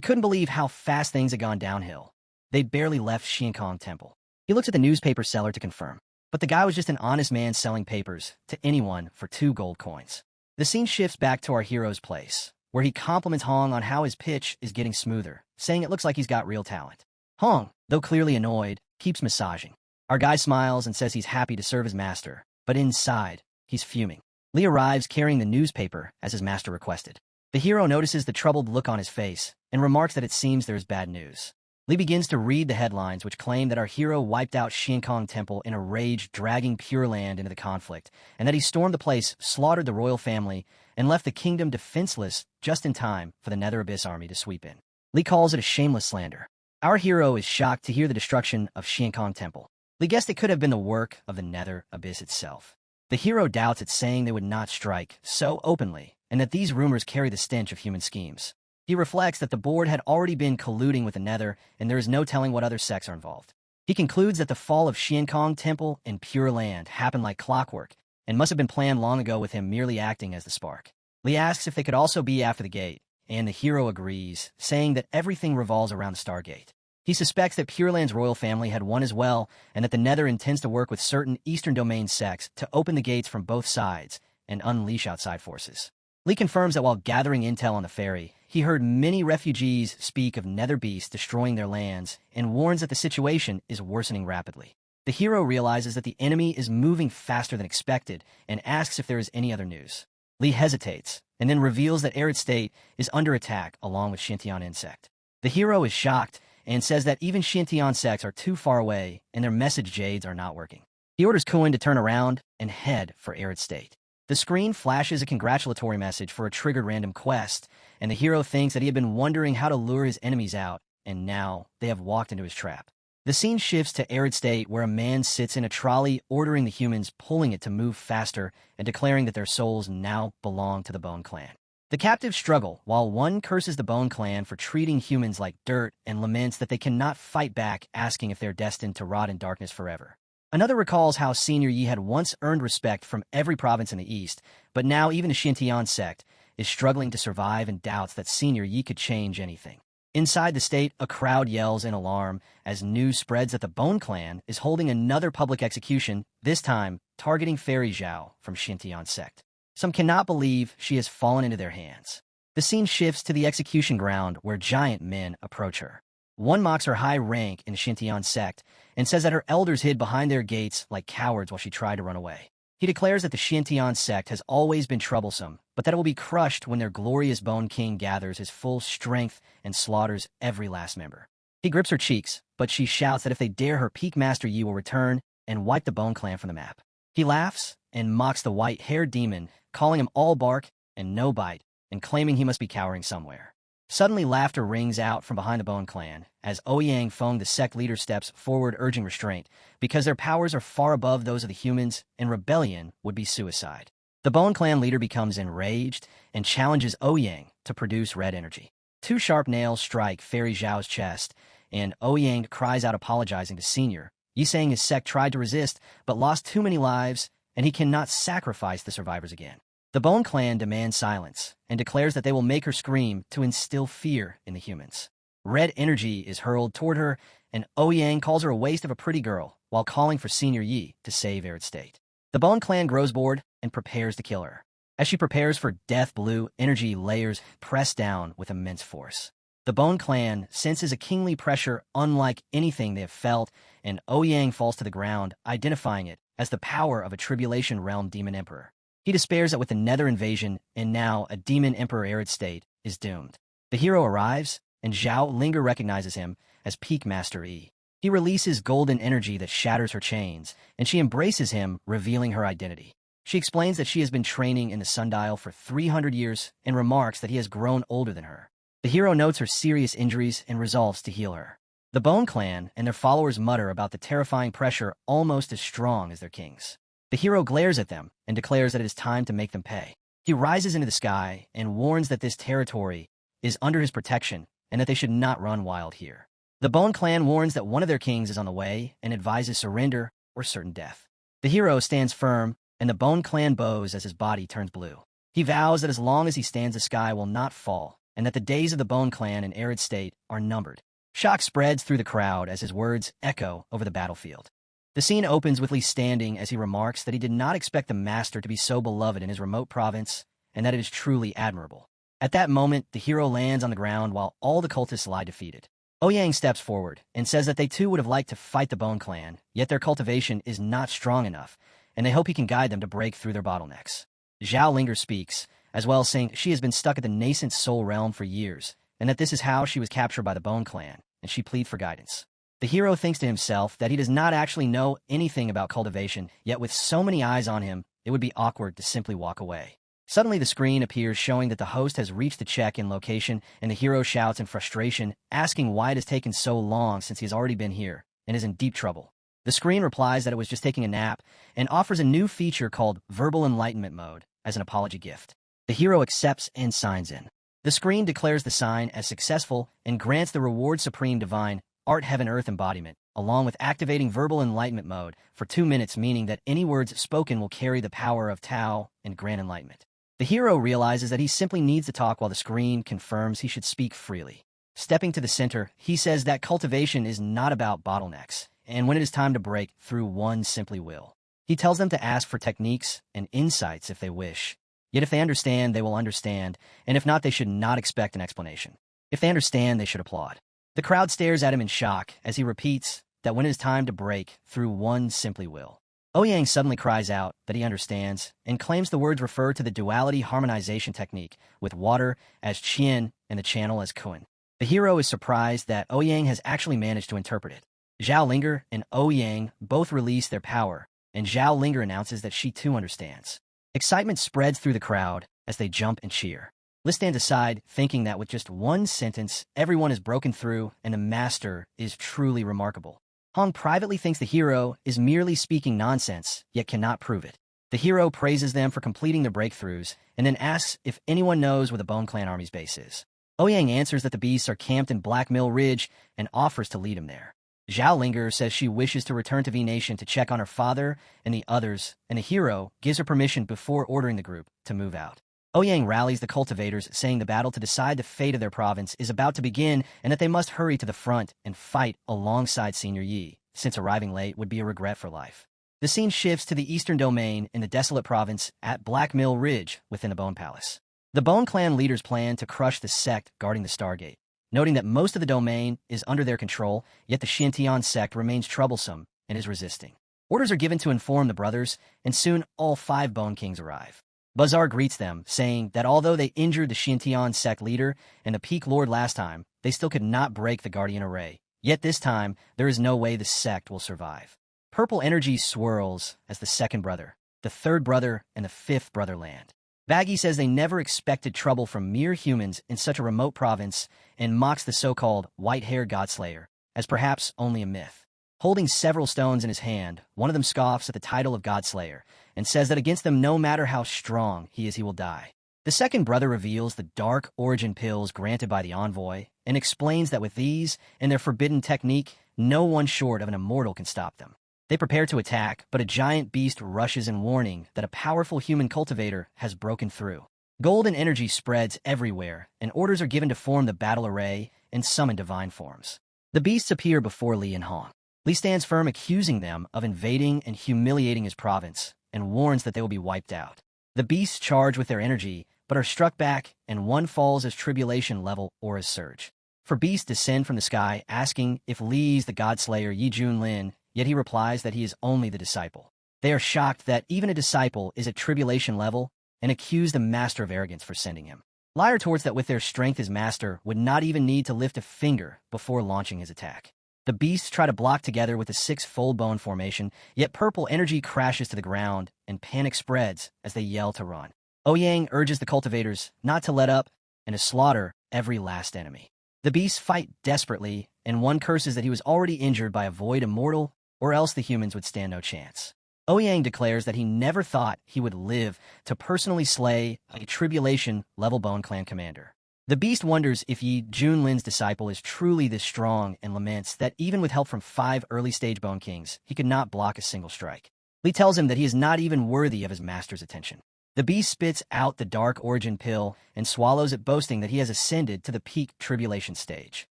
couldn't believe how fast things had gone downhill. They'd barely left Shuenkong Temple. He looked at the newspaper seller to confirm, but the guy was just an honest man selling papers to anyone for 2 gold coins. The scene shifts back to our hero's place, where he compliments Hong on how his pitch is getting smoother, saying it looks like he's got real talent. Hong, though clearly annoyed, keeps massaging. Our guy smiles and says he's happy to serve his master, but inside, he's fuming. Lee arrives carrying the newspaper as his master requested. The hero notices the troubled look on his face and remarks that it seems there's bad news. Lee begins to read the headlines, which claim that our hero wiped out Shuenkong Temple in a rage, dragging Pure Land into the conflict, and that he stormed the place, slaughtered the royal family, and left the kingdom defenseless just in time for the Nether Abyss army to sweep in. Lee calls it a shameless slander. Our hero is shocked to hear the destruction of Shuenkong Temple. Lee guessed it could have been the work of the Nether Abyss itself. The hero doubts it, saying they would not strike so openly, and that these rumors carry the stench of human schemes. He reflects that the board had already been colluding with the Nether, and there is no telling what other sects are involved. He concludes that the fall of Shuenkong Temple and Pure Land happened like clockwork, and must have been planned long ago, with him merely acting as the spark. Lee asks if they could also be after the gate, and the hero agrees, saying that everything revolves around the Stargate. He suspects that Pure Land's royal family had won as well, and that the Nether intends to work with certain Eastern Domain sects to open the gates from both sides and unleash outside forces. Lee confirms that while gathering intel on the ferry, he heard many refugees speak of Nether beasts destroying their lands, and warns that the situation is worsening rapidly. The hero realizes that the enemy is moving faster than expected and asks if there is any other news. Lee hesitates, and then reveals that Arid State is under attack along with Shintian Insect. The hero is shocked and says that even Shintian insects are too far away and their message jades are not working. He orders Kuin to turn around and head for Arid State. The screen flashes a congratulatory message for a triggered random quest, and the hero thinks that he had been wondering how to lure his enemies out, and now they have walked into his trap. The scene shifts to Arid State, where a man sits in a trolley ordering the humans, pulling it to move faster and declaring that their souls now belong to the Bone Clan. The captives struggle, while one curses the Bone Clan for treating humans like dirt and laments that they cannot fight back, asking if they're destined to rot in darkness forever. Another recalls how Senior Yi had once earned respect from every province in the East, but now even the Shintian sect is struggling to survive and doubts that Senior Yi could change anything. Inside the state, a crowd yells in alarm as news spreads that the Bone Clan is holding another public execution, this time targeting Fairy Zhao from Shintian sect. Some cannot believe she has fallen into their hands. The scene shifts to the execution ground where giant men approach her. One mocks her high rank in the Shintian sect and says that her elders hid behind their gates like cowards while she tried to run away. He declares that the Shintian sect has always been troublesome, but that it will be crushed when their glorious Bone King gathers his full strength and slaughters every last member. He grips her cheeks, but she shouts that if they dare her, Peak Master Yi will return and wipe the Bone Clan from the map. He laughs and mocks the white-haired demon, calling him all bark and no bite, and claiming he must be cowering somewhere. Suddenly, laughter rings out from behind the Bone Clan as Ouyang Feng, the sect leader, steps forward urging restraint because their powers are far above those of the humans and rebellion would be suicide. The Bone Clan leader becomes enraged and challenges Ouyang to produce red energy. Two sharp nails strike Fairy Zhao's chest, and Ouyang cries out apologizing to Senior Yi, saying his sect tried to resist but lost too many lives and he cannot sacrifice the survivors again. The Bone Clan demands silence and declares that they will make her scream to instill fear in the humans. Red energy is hurled toward her, and Ouyang calls her a waste of a pretty girl while calling for Senior Yi to save Arid State. The Bone Clan grows bored and prepares to kill her. As she prepares for death, blue energy layers press down with immense force. The Bone Clan senses a kingly pressure unlike anything they have felt, and Ouyang falls to the ground, identifying it as the power of a Tribulation Realm Demon Emperor. He despairs that with the Nether invasion, and now a Demon Emperor Arid State, is doomed. The hero arrives, and Zhao Linger recognizes him as Peak Master Yi. He releases golden energy that shatters her chains, and she embraces him, revealing her identity. She explains that she has been training in the sundial for 300 years and remarks that he has grown older than her. The hero notes her serious injuries and resolves to heal her. The Bone Clan and their followers mutter about the terrifying pressure almost as strong as their kings. The hero glares at them and declares that it is time to make them pay. He rises into the sky and warns that this territory is under his protection and that they should not run wild here. The Bone Clan warns that one of their kings is on the way and advises surrender or certain death. The hero stands firm, and the Bone Clan bows as his body turns blue. He vows that as long as he stands, the sky will not fall, and that the days of the Bone Clan in Arid State are numbered. Shock spreads through the crowd as his words echo over the battlefield. The scene opens with Lee standing as he remarks that he did not expect the Master to be so beloved in his remote province, and that it is truly admirable. At that moment, the hero lands on the ground while all the cultists lie defeated. Ouyang steps forward and says that they too would have liked to fight the Bone Clan, yet their cultivation is not strong enough, and they hope he can guide them to break through their bottlenecks. Zhao Linger speaks, as well, saying she has been stuck at the nascent soul realm for years, and that this is how she was captured by the Bone Clan, and she pleads for guidance. The hero thinks to himself that he does not actually know anything about cultivation, yet with so many eyes on him, it would be awkward to simply walk away. Suddenly the screen appears showing that the host has reached the check-in location, and the hero shouts in frustration, asking why it has taken so long since he has already been here, and is in deep trouble. The screen replies that it was just taking a nap, and offers a new feature called Verbal Enlightenment Mode as an apology gift. The hero accepts and signs in. The screen declares the sign as successful and grants the reward Supreme Divine Art Heaven Earth embodiment, along with activating Verbal Enlightenment Mode for 2 minutes, meaning that any words spoken will carry the power of Tao and Grand Enlightenment. The hero realizes that he simply needs to talk while the screen confirms he should speak freely. Stepping to the center, he says that cultivation is not about bottlenecks, and when it is time to break through, one simply will. He tells them to ask for techniques and insights if they wish. Yet if they understand, they will understand, and if not, they should not expect an explanation. If they understand, they should applaud. The crowd stares at him in shock as he repeats that when it is time to break through, one simply will. Ouyang suddenly cries out that he understands and claims the words refer to the duality harmonization technique, with water as Qian and the channel as Kun. The hero is surprised that Ouyang has actually managed to interpret it. Zhao Linger and Ouyang both release their power, and Zhao Linger announces that she too understands. Excitement spreads through the crowd as they jump and cheer. Li stands aside, thinking that with just one sentence, everyone is broken through and the master is truly remarkable. Hong privately thinks the hero is merely speaking nonsense, yet cannot prove it. The hero praises them for completing their breakthroughs, and then asks if anyone knows where the Bone Clan army's base is. Ouyang answers that the beasts are camped in Black Mill Ridge and offers to lead him there. Zhao Linger says she wishes to return to V-Nation to check on her father and the others, and the hero gives her permission before ordering the group to move out. Ouyang rallies the cultivators, saying the battle to decide the fate of their province is about to begin and that they must hurry to the front and fight alongside Senior Yi, since arriving late would be a regret for life. The scene shifts to the eastern domain in the desolate province at Black Mill Ridge within the Bone Palace. The Bone Clan leaders plan to crush the sect guarding the Stargate, noting that most of the domain is under their control, yet the Xintian sect remains troublesome and is resisting. Orders are given to inform the brothers, and soon all 5 Bone Kings arrive. Bazaar greets them, saying that although they injured the Xintian sect leader and the Peak Lord last time, they still could not break the Guardian Array. Yet this time, there is no way the sect will survive. Purple energy swirls as the second brother, the third brother, and the fifth brother land. Baggy says they never expected trouble from mere humans in such a remote province and mocks the so-called white-haired Godslayer as perhaps only a myth. Holding several stones in his hand, one of them scoffs at the title of Godslayer and says that against them no matter how strong he is, he will die. The second brother reveals the dark origin pills granted by the envoy and explains that with these and their forbidden technique, no one short of an immortal can stop them. They prepare to attack, but a giant beast rushes in warning that a powerful human cultivator has broken through. Golden energy spreads everywhere, and orders are given to form the battle array and summon divine forms. The beasts appear before Li and Hong. Li stands firm, accusing them of invading and humiliating his province, and warns that they will be wiped out. The beasts charge with their energy, but are struck back, and one falls as tribulation level or as surge. For beasts descend from the sky, asking if Li's the Godslayer Yi Junlin, yet he replies that he is only the disciple. They are shocked that even a disciple is at tribulation level, and accuse the master of arrogance for sending him. Li retorts that with their strength his master would not even need to lift a finger before launching his attack. The beasts try to block together with a 6-fold bone formation, yet purple energy crashes to the ground, and panic spreads as they yell to run. Ouyang urges the cultivators not to let up and to slaughter every last enemy. The beasts fight desperately, and one curses that he was already injured by a void immortal, or else the humans would stand no chance. Ouyang declares that he never thought he would live to personally slay a tribulation-level Bone Clan commander. The beast wonders if Yi Junlin's disciple is truly this strong and laments that even with help from 5 early-stage Bone Kings, he could not block a single strike. Li tells him that he is not even worthy of his master's attention. The beast spits out the dark origin pill and swallows it, boasting that he has ascended to the peak tribulation stage.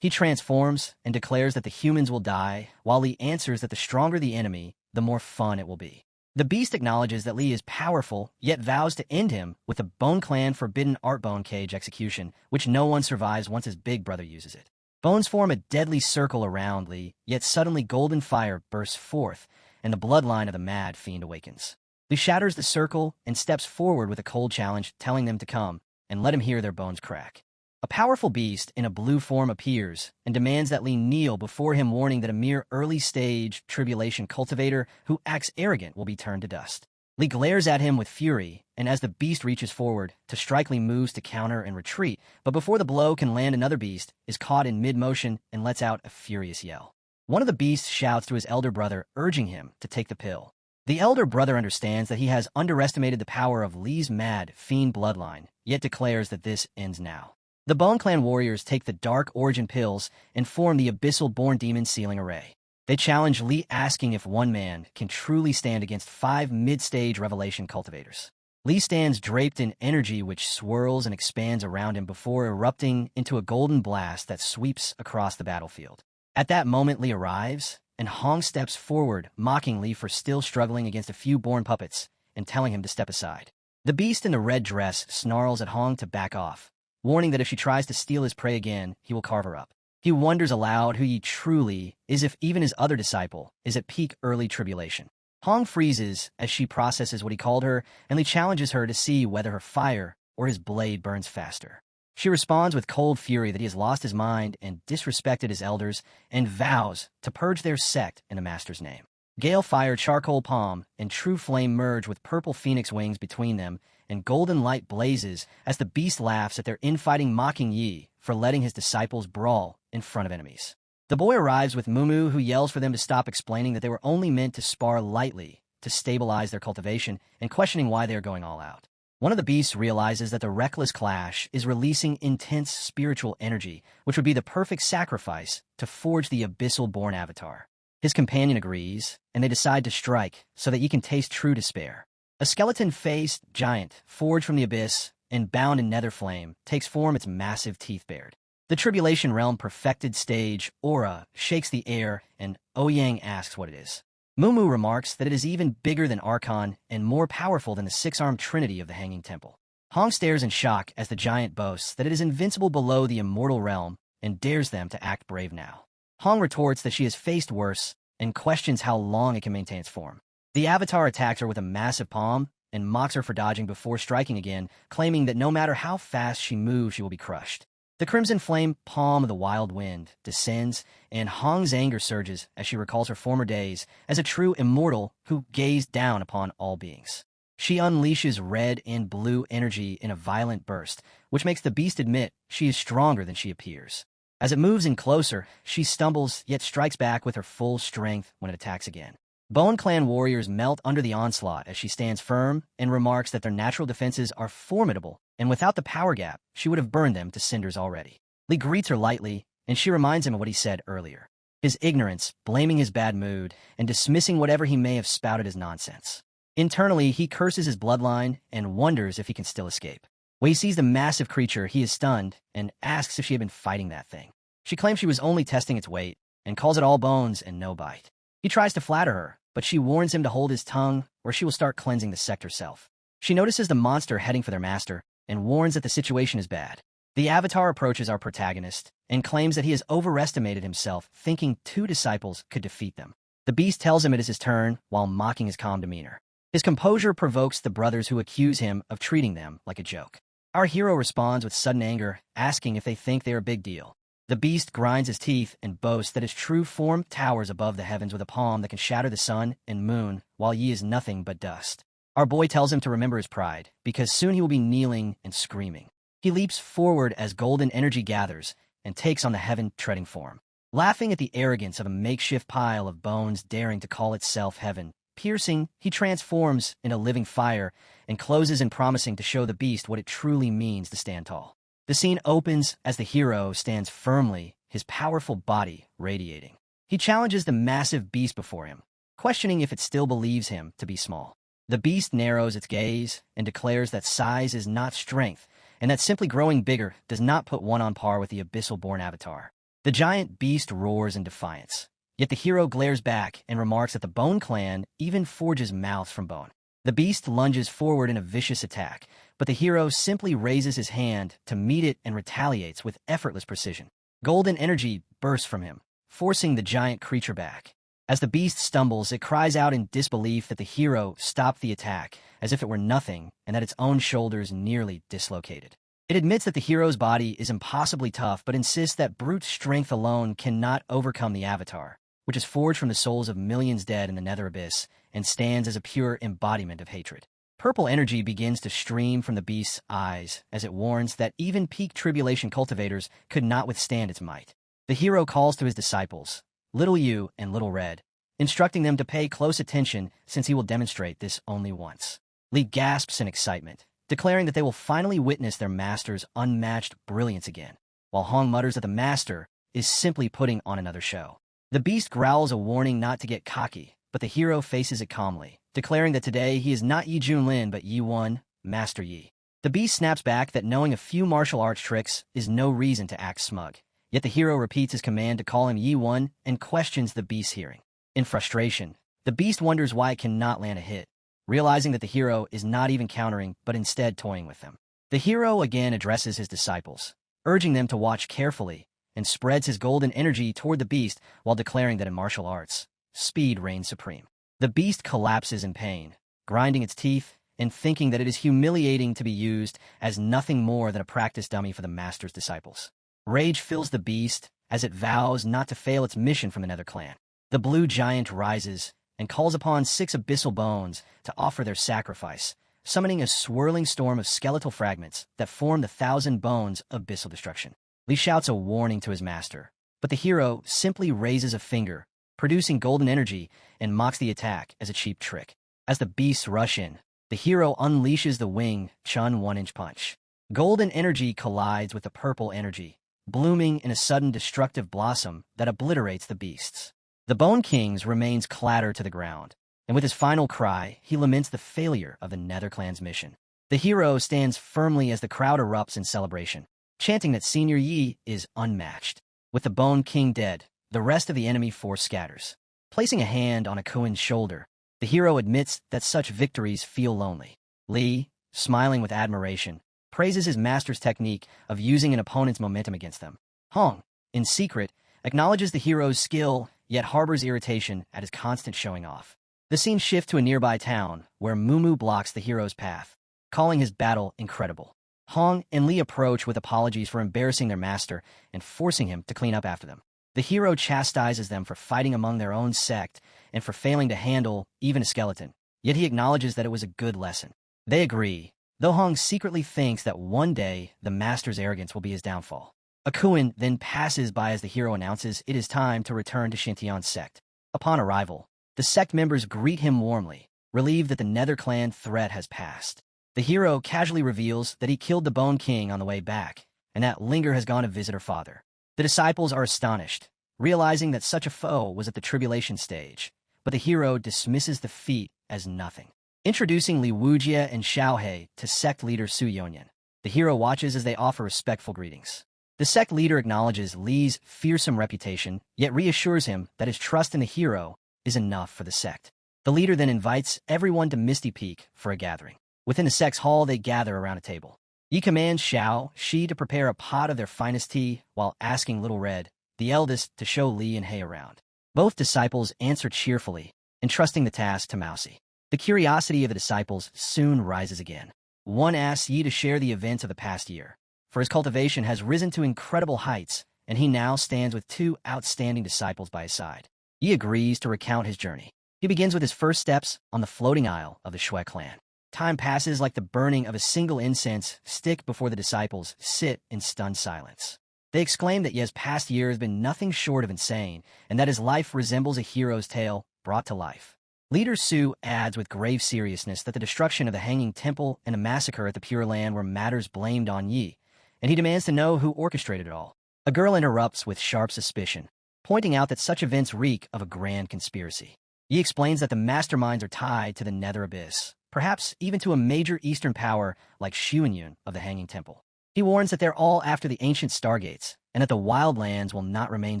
He transforms and declares that the humans will die, while Li answers that the stronger the enemy, the more fun it will be. The beast acknowledges that Li is powerful, yet vows to end him with a Bone Clan forbidden art bone cage execution, which no one survives once his big brother uses it. Bones form a deadly circle around Li, yet suddenly golden fire bursts forth, and the bloodline of the mad fiend awakens. Li shatters the circle and steps forward with a cold challenge, telling them to come and let him hear their bones crack. A powerful beast in a blue form appears and demands that Li kneel before him, warning that a mere early-stage tribulation cultivator who acts arrogant will be turned to dust. Li glares at him with fury, and as the beast reaches forward to strike, Li moves to counter and retreat, but before the blow can land, another beast is caught in mid-motion and lets out a furious yell. One of the beasts shouts to his elder brother, urging him to take the pill. The elder brother understands that he has underestimated the power of Li's mad fiend bloodline, yet declares that this ends now. The Bone Clan warriors take the dark origin pills and form the abyssal-born demon sealing array. They challenge Li, asking if one man can truly stand against 5 mid-stage revelation cultivators. Li stands draped in energy which swirls and expands around him before erupting into a golden blast that sweeps across the battlefield. At that moment, Li arrives, and Hong steps forward, mocking Li for still struggling against a few born puppets and telling him to step aside. The beast in the red dress snarls at Hong to back off, warning that if she tries to steal his prey again, he will carve her up. He wonders aloud who he truly is, if even his other disciple is at peak early tribulation. Hong freezes as she processes what he called her, and Li challenges her to see whether her fire or his blade burns faster. She responds with cold fury that he has lost his mind and disrespected his elders, and vows to purge their sect in the master's name. Gale fire, charcoal palm, and true flame merge with purple phoenix wings between them, and golden light blazes as the beast laughs at their infighting, mocking Yi for letting his disciples brawl in front of enemies. The boy arrives with Mumu, who yells for them to stop, explaining that they were only meant to spar lightly to stabilize their cultivation, and questioning why they are going all out. One of the beasts realizes that the reckless clash is releasing intense spiritual energy, which would be the perfect sacrifice to forge the abyssal-born avatar. His companion agrees, and they decide to strike so that Yi can taste true despair. A skeleton-faced giant, forged from the abyss and bound in nether flame, takes form, its massive teeth bared. The Tribulation Realm perfected stage aura shakes the air, and Ouyang asks what it is. Mumu remarks that it is even bigger than Archon and more powerful than the six-armed trinity of the Hanging Temple. Hong stares in shock as the giant boasts that it is invincible below the immortal realm and dares them to act brave now. Hong retorts that she has faced worse and questions how long it can maintain its form. The avatar attacks her with a massive palm and mocks her for dodging before striking again, claiming that no matter how fast she moves, she will be crushed. The crimson flame palm of the wild wind descends, and Hong's anger surges as she recalls her former days as a true immortal who gazed down upon all beings. She unleashes red and blue energy in a violent burst, which makes the beast admit she is stronger than she appears. As it moves in closer, she stumbles, yet strikes back with her full strength when it attacks again. Bone Clan warriors melt under the onslaught as she stands firm and remarks that their natural defenses are formidable, and without the power gap, she would have burned them to cinders already. Li greets her lightly, and she reminds him of what he said earlier. His ignorance, blaming his bad mood, and dismissing whatever he may have spouted as nonsense. Internally, he curses his bloodline and wonders if he can still escape. When he sees the massive creature, he is stunned and asks if she had been fighting that thing. She claims she was only testing its weight and calls it all bones and no bite. He tries to flatter her, but she warns him to hold his tongue or she will start cleansing the sect herself. She notices the monster heading for their master and warns that the situation is bad. The avatar approaches our protagonist and claims that he has overestimated himself, thinking 2 disciples could defeat them. The beast tells him it is his turn while mocking his calm demeanor. His composure provokes the brothers, who accuse him of treating them like a joke. Our hero responds with sudden anger, asking if they think they are a big deal. The beast grinds his teeth and boasts that his true form towers above the heavens with a palm that can shatter the sun and moon, while Yi is nothing but dust. Our boy tells him to remember his pride, because soon he will be kneeling and screaming. He leaps forward as golden energy gathers and takes on the heaven-treading form. Laughing at the arrogance of a makeshift pile of bones daring to call itself heaven, piercing, he transforms into living fire and closes in, promising to show the beast what it truly means to stand tall. The scene opens as the hero stands firmly, his powerful body radiating. He challenges the massive beast before him, questioning if it still believes him to be small. The beast narrows its gaze and declares that size is not strength, and that simply growing bigger does not put one on par with the abyssal-born avatar. The giant beast roars in defiance, yet the hero glares back and remarks that the Bone Clan even forges mouths from bone. The beast lunges forward in a vicious attack, but the hero simply raises his hand to meet it and retaliates with effortless precision. Golden energy bursts from him, forcing the giant creature back. As the beast stumbles, it cries out in disbelief that the hero stopped the attack, as if it were nothing, and that its own shoulders nearly dislocated. It admits that the hero's body is impossibly tough, but insists that brute strength alone cannot overcome the avatar, which is forged from the souls of millions dead in the nether abyss, and stands as a pure embodiment of hatred. Purple energy begins to stream from the beast's eyes as it warns that even peak tribulation cultivators could not withstand its might. The hero calls to his disciples, Little Yu and Little Red, instructing them to pay close attention since he will demonstrate this only once. Li gasps in excitement, declaring that they will finally witness their master's unmatched brilliance again, while Hong mutters that the master is simply putting on another show. The beast growls a warning not to get cocky, but the hero faces it calmly, declaring that today he is not Yi Junlin but Yi Wan, Master Yi. The beast snaps back that knowing a few martial arts tricks is no reason to act smug, yet the hero repeats his command to call him Yi Wan and questions the beast's hearing. In frustration, the beast wonders why it cannot land a hit, realizing that the hero is not even countering but instead toying with them. The hero again addresses his disciples, urging them to watch carefully, and spreads his golden energy toward the beast while declaring that in martial arts, speed reigns supreme. The beast collapses in pain, grinding its teeth and thinking that it is humiliating to be used as nothing more than a practice dummy for the master's disciples. Rage fills the beast as it vows not to fail its mission from the Nether clan. The blue giant rises and calls upon 6 abyssal bones to offer their sacrifice, summoning a swirling storm of skeletal fragments that form the 1,000 bones of abyssal destruction. Lee shouts a warning to his master, but the hero simply raises a finger, producing golden energy, and mocks the attack as a cheap trick. As the beasts rush in, the hero unleashes the Wing Chun 1-inch punch. Golden energy collides with the purple energy, blooming in a sudden destructive blossom that obliterates the beasts. The Bone King's remains clatter to the ground, and with his final cry, he laments the failure of the Nether clan's mission. The hero stands firmly as the crowd erupts in celebration, chanting that Senior Yi is unmatched. With the Bone King dead, the rest of the enemy force scatters. Placing a hand on Akuin's shoulder, the hero admits that such victories feel lonely. Lee, smiling with admiration, praises his master's technique of using an opponent's momentum against them. Hong, in secret, acknowledges the hero's skill, yet harbors irritation at his constant showing off. The scene shifts to a nearby town, where Mumu blocks the hero's path, calling his battle incredible. Hong and Lee approach with apologies for embarrassing their master and forcing him to clean up after them. The hero chastises them for fighting among their own sect and for failing to handle even a skeleton, yet he acknowledges that it was a good lesson. They agree, though Hong secretly thinks that one day the master's arrogance will be his downfall. Akuin then passes by as the hero announces it is time to return to Shintian's sect. Upon arrival, the sect members greet him warmly, relieved that the Nether clan threat has passed. The hero casually reveals that he killed the Bone King on the way back, and that Linger has gone to visit her father. The disciples are astonished, realizing that such a foe was at the tribulation stage, but the hero dismisses the feat as nothing. Introducing Li Wujie and Xiaohei to sect leader Su Yonyan, the hero watches as they offer respectful greetings. The sect leader acknowledges Li's fearsome reputation, yet reassures him that his trust in the hero is enough for the sect. The leader then invites everyone to Misty Peak for a gathering. Within the sect's hall, they gather around a table. Yi commands Xiao Shi to prepare a pot of their finest tea while asking Little Red, the eldest, to show Li and Hei around. Both disciples answer cheerfully, entrusting the task to Mousy. The curiosity of the disciples soon rises again. One asks Yi to share the events of the past year, for his cultivation has risen to incredible heights, and he now stands with 2 outstanding disciples by his side. Yi agrees to recount his journey. He begins with his first steps on the floating isle of the Shui clan. Time passes like the burning of a single incense stick before the disciples sit in stunned silence. They exclaim that Ye's past year has been nothing short of insane, and that his life resembles a hero's tale brought to life. Leader Su adds with grave seriousness that the destruction of the Hanging Temple and a massacre at the Pure Land were matters blamed on Yi, and he demands to know who orchestrated it all. A girl interrupts with sharp suspicion, pointing out that such events reek of a grand conspiracy. Yi explains that the masterminds are tied to the Nether Abyss, perhaps even to a major Eastern power like Xuanyun of the Hanging Temple. He warns that they're all after the ancient Stargates, and that the Wildlands will not remain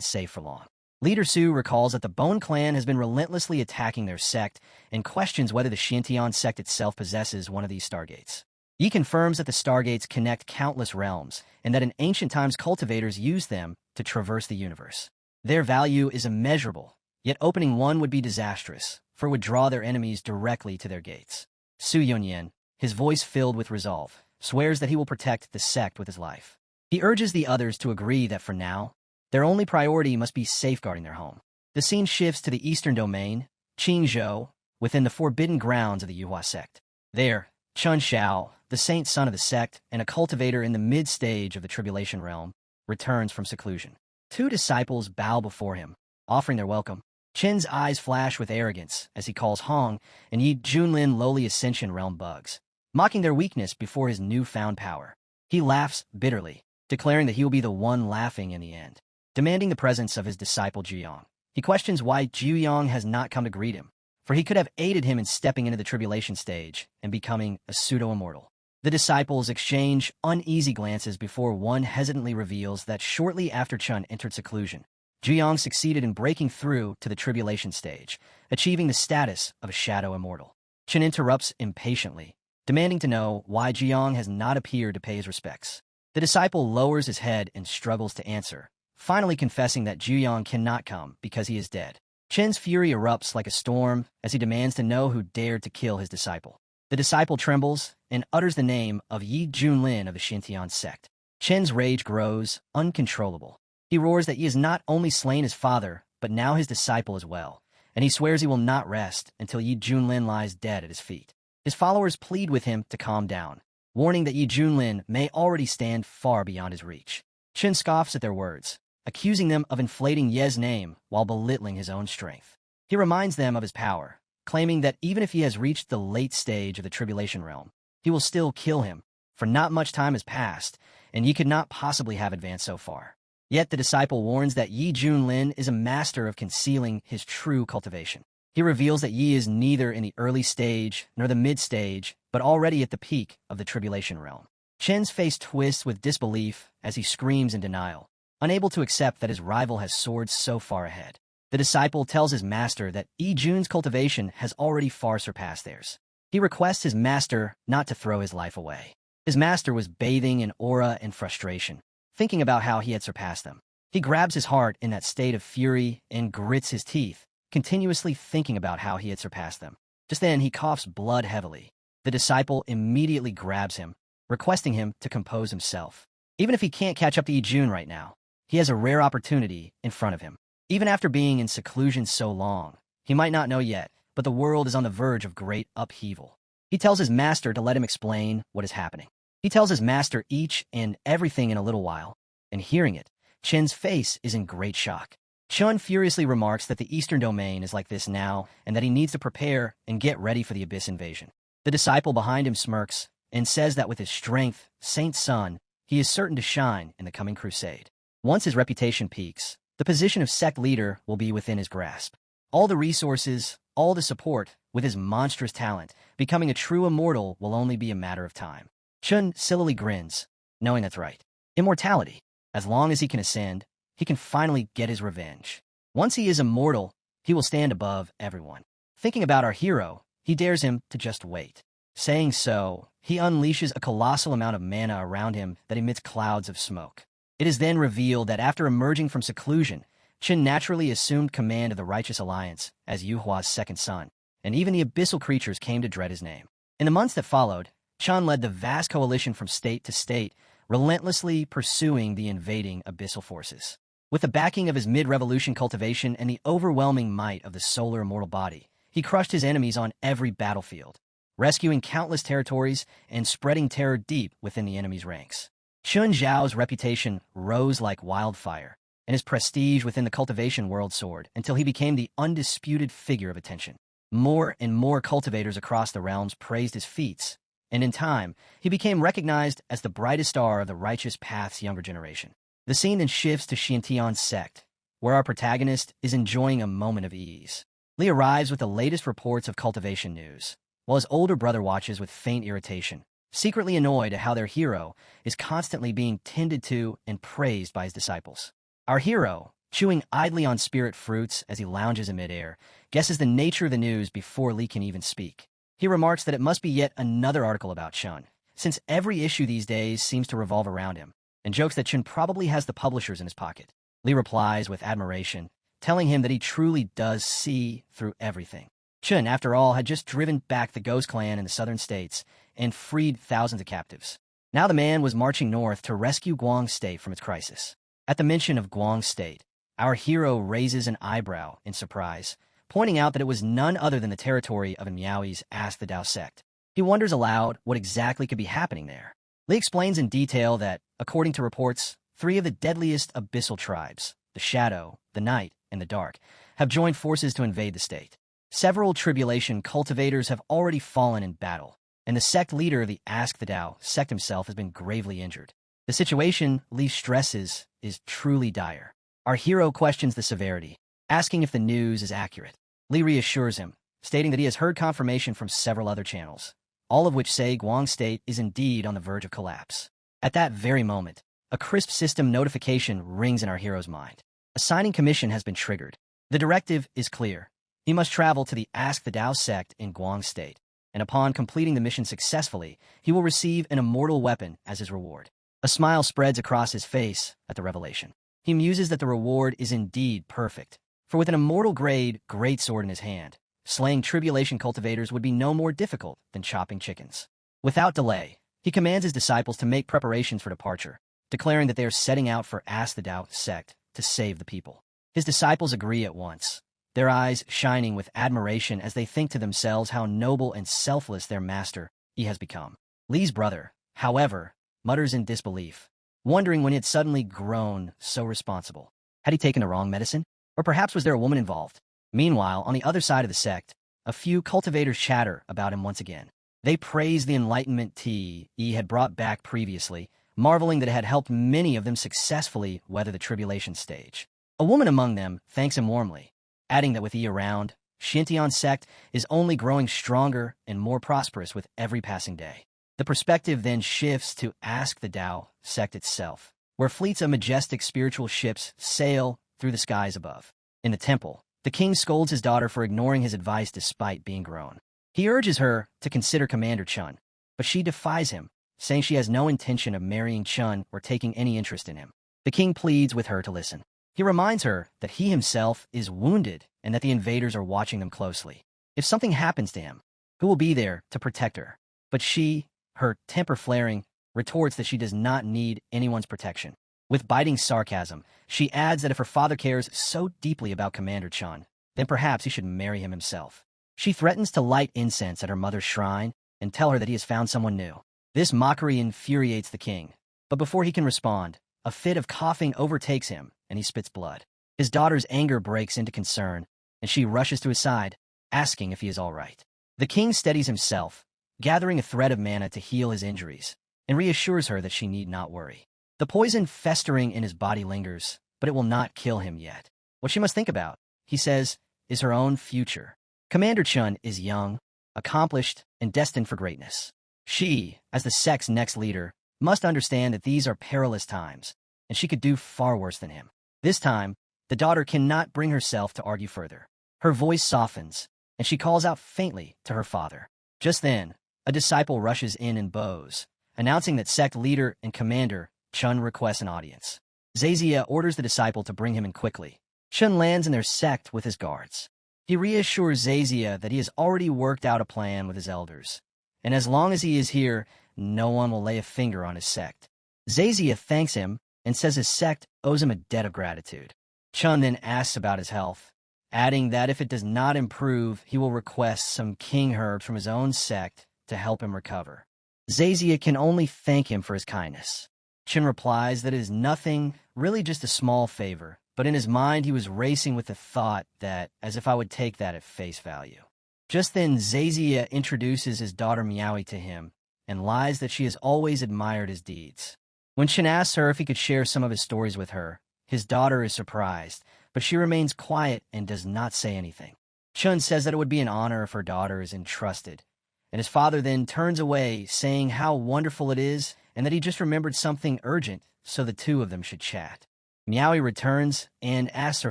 safe for long. Leader Su recalls that the Bone Clan has been relentlessly attacking their sect and questions whether the Shintian sect itself possesses one of these Stargates. Yi confirms that the Stargates connect countless realms, and that in ancient times cultivators used them to traverse the universe. Their value is immeasurable, yet opening one would be disastrous, for it would draw their enemies directly to their gates. Su Yonyan, his voice filled with resolve, swears that he will protect the sect with his life. He urges the others to agree that for now, their only priority must be safeguarding their home. The scene shifts to the eastern domain, Qingzhou, within the forbidden grounds of the Yuhua sect. There, Chun Xiao, the saint son of the sect and a cultivator in the mid-stage of the tribulation realm, returns from seclusion. 2 disciples bow before him, offering their welcome. Chen's eyes flash with arrogance as he calls Hong and Yi Junlin lowly Ascension realm bugs, mocking their weakness before his newfound power. He laughs bitterly, declaring that he will be the one laughing in the end. Demanding the presence of his disciple Juyong, he questions why Juyong has not come to greet him, for he could have aided him in stepping into the tribulation stage and becoming a pseudo-immortal. The disciples exchange uneasy glances before one hesitantly reveals that shortly after Chun entered seclusion, Juyong succeeded in breaking through to the tribulation stage, achieving the status of a shadow immortal. Chun interrupts impatiently, demanding to know why Juyong has not appeared to pay his respects. The disciple lowers his head and struggles to answer, finally confessing that Juyong cannot come because he is dead. Chen's fury erupts like a storm as he demands to know who dared to kill his disciple. The disciple trembles and utters the name of Yi Junlin of the Xintian sect. Chen's rage grows uncontrollable. He roars that he has not only slain his father, but now his disciple as well, and he swears he will not rest until Yi Junlin lies dead at his feet. His followers plead with him to calm down, warning that Yi Junlin may already stand far beyond his reach. Chen scoffs at their words, accusing them of inflating Ye's name while belittling his own strength. He reminds them of his power, claiming that even if he has reached the late stage of the Tribulation Realm, he will still kill him, for not much time has passed, and Yi could not possibly have advanced so far. Yet the disciple warns that Yi Junlin is a master of concealing his true cultivation. He reveals that Yi is neither in the early stage nor the mid-stage, but already at the peak of the Tribulation Realm. Chen's face twists with disbelief as he screams in denial, unable to accept that his rival has soared so far ahead. The disciple tells his master that Yi Jun's cultivation has already far surpassed theirs. He requests his master not to throw his life away. His master was bathing in aura and frustration, thinking about how he had surpassed them. He grabs his heart in that state of fury and grits his teeth, continuously thinking about how he had surpassed them. Just then, he coughs blood heavily. The disciple immediately grabs him, requesting him to compose himself. Even if he can't catch up to Yi Jun right now, he has a rare opportunity in front of him. Even after being in seclusion so long, he might not know yet, but the world is on the verge of great upheaval. He tells his master to let him explain what is happening. He tells his master each and everything in a little while, and hearing it, Chen's face is in great shock. Chun furiously remarks that the Eastern Domain is like this now, and that he needs to prepare and get ready for the Abyss invasion. The disciple behind him smirks and says that with his strength, Saint's son, he is certain to shine in the coming crusade. Once his reputation peaks, the position of sect leader will be within his grasp. All the resources, all the support, with his monstrous talent, becoming a true immortal will only be a matter of time. Chun sillily grins, knowing that's right. Immortality. As long as he can ascend, he can finally get his revenge. Once he is immortal, he will stand above everyone. Thinking about our hero, he dares him to just wait. Saying so, he unleashes a colossal amount of mana around him that emits clouds of smoke. It is then revealed that after emerging from seclusion, Chen naturally assumed command of the Righteous Alliance as Yuhua's second son, and even the abyssal creatures came to dread his name. In the months that followed, Chen led the vast coalition from state to state, relentlessly pursuing the invading abyssal forces. With the backing of his mid-revolution cultivation and the overwhelming might of the solar immortal body, he crushed his enemies on every battlefield, rescuing countless territories and spreading terror deep within the enemy's ranks. Chun Zhao's reputation rose like wildfire, and his prestige within the cultivation world soared until he became the undisputed figure of attention. More and more cultivators across the realms praised his feats, and in time, he became recognized as the brightest star of the Righteous Path's younger generation. The scene then shifts to Xintian's sect, where our protagonist is enjoying a moment of ease. Li arrives with the latest reports of cultivation news, while his older brother watches with faint irritation, secretly annoyed at how their hero is constantly being tended to and praised by his disciples. Our hero, chewing idly on spirit fruits as he lounges in midair, guesses the nature of the news before Li can even speak. He remarks that it must be yet another article about Chun, since every issue these days seems to revolve around him, and jokes that Chun probably has the publishers in his pocket. Li replies with admiration, telling him that he truly does see through everything. Chun, after all, had just driven back the Ghost Clan in the southern states and freed thousands of captives. Now the man was marching north to rescue Guang State from its crisis. At the mention of Guang State, our hero raises an eyebrow in surprise, pointing out that it was none other than the territory of Miaoi's Ask the Tao sect. He wonders aloud what exactly could be happening there. Li explains in detail that, according to reports, 3 of the deadliest abyssal tribes, the Shadow, the Night, and the Dark, have joined forces to invade the state. Several tribulation cultivators have already fallen in battle, and the sect leader of the Ask the Tao sect himself has been gravely injured. The situation, Li stresses, is truly dire. Our hero questions the severity, asking if the news is accurate. Li reassures him, stating that he has heard confirmation from several other channels, all of which say Guang State is indeed on the verge of collapse. At that very moment, a crisp system notification rings in our hero's mind. A signing commission has been triggered. The directive is clear. He must travel to the Ask the Tao sect in Guang State, and upon completing the mission successfully, he will receive an immortal weapon as his reward. A smile spreads across his face at the revelation. He muses that the reward is indeed perfect, for with an immortal-grade greatsword in his hand, slaying tribulation cultivators would be no more difficult than chopping chickens. Without delay, he commands his disciples to make preparations for departure, declaring that they are setting out for Ask the Tao sect to save the people. His disciples agree at once, their eyes shining with admiration as they think to themselves how noble and selfless their master he has become. Li's brother, however, mutters in disbelief, wondering when he had suddenly grown so responsible. Had he taken the wrong medicine? Or perhaps was there a woman involved? Meanwhile, on the other side of the sect, a few cultivators chatter about him once again. They praise the enlightenment tea he had brought back previously, marveling that it had helped many of them successfully weather the tribulation stage. A woman among them thanks him warmly, adding that with he around, Shintian sect is only growing stronger and more prosperous with every passing day. The perspective then shifts to Ask the Tao sect itself, where fleets of majestic spiritual ships sail through the skies above. In the temple, the king scolds his daughter for ignoring his advice despite being grown. He urges her to consider Commander Chun, but she defies him, saying she has no intention of marrying Chun or taking any interest in him. The king pleads with her to listen. He reminds her that he himself is wounded and that the invaders are watching them closely. If something happens to him, who will be there to protect her? But she, her temper flaring, retorts that she does not need anyone's protection. With biting sarcasm, she adds that if her father cares so deeply about Commander Chun, then perhaps he should marry him himself. She threatens to light incense at her mother's shrine and tell her that he has found someone new. This mockery infuriates the king, but before he can respond, a fit of coughing overtakes him and he spits blood. His daughter's anger breaks into concern, and she rushes to his side, asking if he is all right. The king steadies himself, gathering a thread of mana to heal his injuries, and reassures her that she need not worry. The poison festering in his body lingers, but it will not kill him yet. What she must think about, he says, is her own future. Commander Chun is young, accomplished, and destined for greatness. She, as the sect's next leader, must understand that these are perilous times, and she could do far worse than him. This time, the daughter cannot bring herself to argue further. Her voice softens, and she calls out faintly to her father. Just then, a disciple rushes in and bows, announcing that sect leader and commander Chun requests an audience. Zazia orders the disciple to bring him in quickly. Chun lands in their sect with his guards. He reassures Zazia that he has already worked out a plan with his elders, and as long as he is here, no one will lay a finger on his sect. Zazia thanks him and says his sect owes him a debt of gratitude. Chun then asks about his health, adding that if it does not improve, he will request some king herbs from his own sect to help him recover. Zazia can only thank him for his kindness. Chun replies that it is nothing, really just a small favor, but in his mind he was racing with the thought that, as if I would take that at face value. Just then, Zazia introduces his daughter Miaoi to him and lies that she has always admired his deeds. When Chun asks her if he could share some of his stories with her, his daughter is surprised, but she remains quiet and does not say anything. Chun says that it would be an honor if her daughter is entrusted, and his father then turns away, saying how wonderful it is and that he just remembered something urgent, so the two of them should chat. Miaoi returns and asks her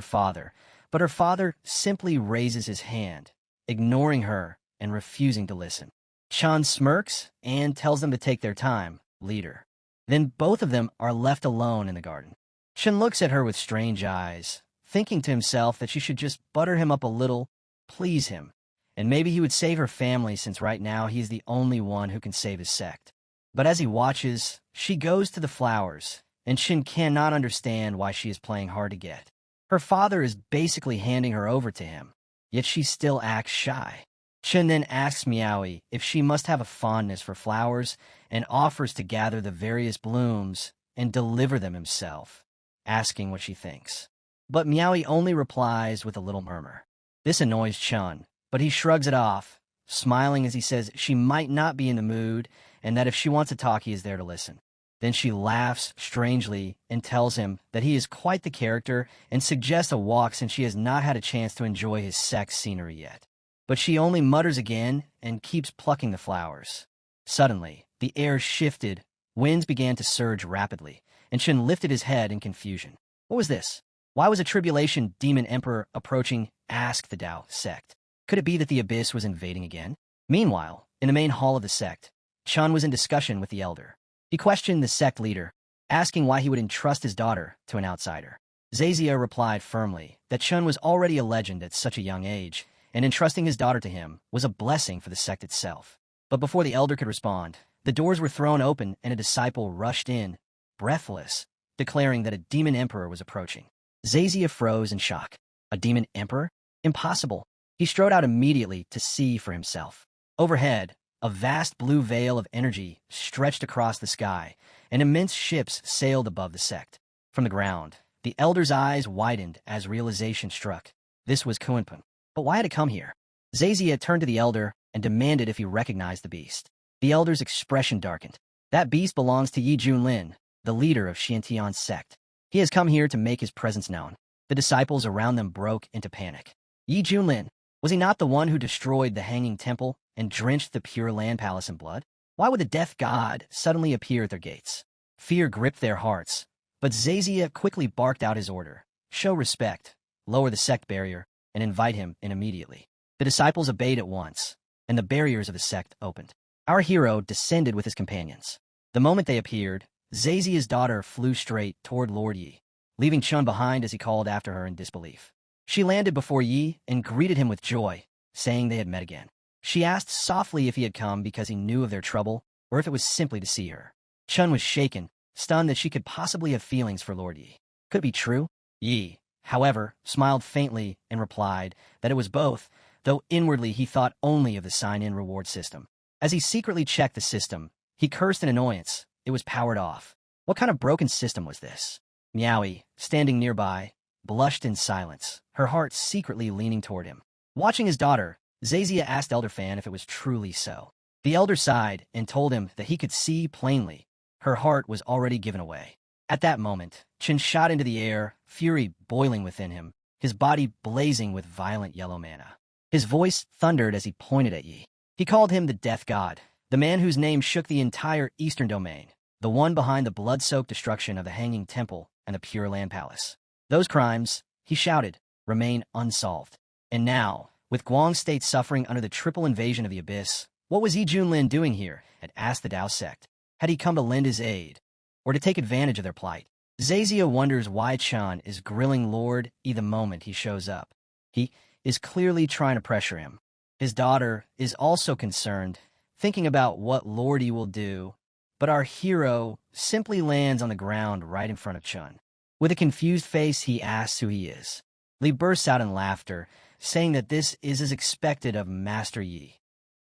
father, but her father simply raises his hand, ignoring her and refusing to listen. Chun smirks and tells them to take their time, leader. Then both of them are left alone in the garden. Chun looks at her with strange eyes, thinking to himself that she should just butter him up a little, please him, and maybe he would save her family since right now he is the only one who can save his sect. But as he watches, she goes to the flowers, and Chun cannot understand why she is playing hard to get. Her father is basically handing her over to him, yet she still acts shy. Chun then asks Miaoi if she must have a fondness for flowers and offers to gather the various blooms and deliver them himself, asking what she thinks. But Miaoi only replies with a little murmur. This annoys Chun, but he shrugs it off, smiling as he says she might not be in the mood and that if she wants to talk, he is there to listen. Then she laughs strangely and tells him that he is quite the character and suggests a walk since she has not had a chance to enjoy his sex scenery yet. But she only mutters again and keeps plucking the flowers. Suddenly, the air shifted, winds began to surge rapidly, and Chun lifted his head in confusion. What was this? Why was a tribulation demon emperor approaching Ask the Tao sect? Could it be that the abyss was invading again? Meanwhile, in the main hall of the sect, Chun was in discussion with the elder. He questioned the sect leader, asking why he would entrust his daughter to an outsider. Zazia replied firmly that Chun was already a legend at such a young age, and entrusting his daughter to him was a blessing for the sect itself. But before the elder could respond, the doors were thrown open and a disciple rushed in, breathless, declaring that a demon emperor was approaching. Zazia froze in shock. A demon emperor? Impossible. He strode out immediately to see for himself. Overhead, a vast blue veil of energy stretched across the sky, and immense ships sailed above the sect. From the ground, the elder's eyes widened as realization struck. This was Kunpun. But why had it come here? Zazia turned to the elder and demanded if he recognized the beast. The elder's expression darkened. That beast belongs to Yi Junlin, the leader of Xiantian's sect. He has come here to make his presence known. The disciples around them broke into panic. Yi Junlin, was he not the one who destroyed the Hanging Temple and drenched the Pure Land Palace in blood? Why would the death god suddenly appear at their gates? Fear gripped their hearts, but Zazia quickly barked out his order. Show respect, lower the sect barrier, and invite him in immediately. The disciples obeyed at once, and the barriers of the sect opened. Our hero descended with his companions. The moment they appeared, Zazia's daughter flew straight toward Lord Yi, leaving Chun behind as he called after her in disbelief. She landed before Yi and greeted him with joy, saying they had met again. She asked softly if he had come because he knew of their trouble, or if it was simply to see her. Chun was shaken, stunned that she could possibly have feelings for Lord Yi. Could it be true? Yi, however, smiled faintly and replied that it was both, though inwardly he thought only of the sign-in reward system. As he secretly checked the system, he cursed in annoyance. It was powered off. What kind of broken system was this? Miaowie, standing nearby, blushed in silence, her heart secretly leaning toward him. Watching his daughter, Zazia asked Elder Fan if it was truly so. The elder sighed and told him that he could see plainly. Her heart was already given away. At that moment, Chen shot into the air, fury boiling within him, his body blazing with violent yellow mana. His voice thundered as he pointed at Yi. He called him the Death God, the man whose name shook the entire Eastern Domain, the one behind the blood-soaked destruction of the Hanging Temple and the Pure Land Palace. Those crimes, he shouted, remain unsolved. And now, with Guang State suffering under the triple invasion of the Abyss, what was Yi Junlin doing here? Had asked the Dao sect. Had he come to lend his aid, or to take advantage of their plight? Zazia wonders why Chan is grilling Lord Yi the moment he shows up. He is clearly trying to pressure him. His daughter is also concerned, thinking about what Lord Yi will do, but our hero simply lands on the ground right in front of Chun. With a confused face, he asks who he is. Li bursts out in laughter, saying that this is as expected of Master Yi.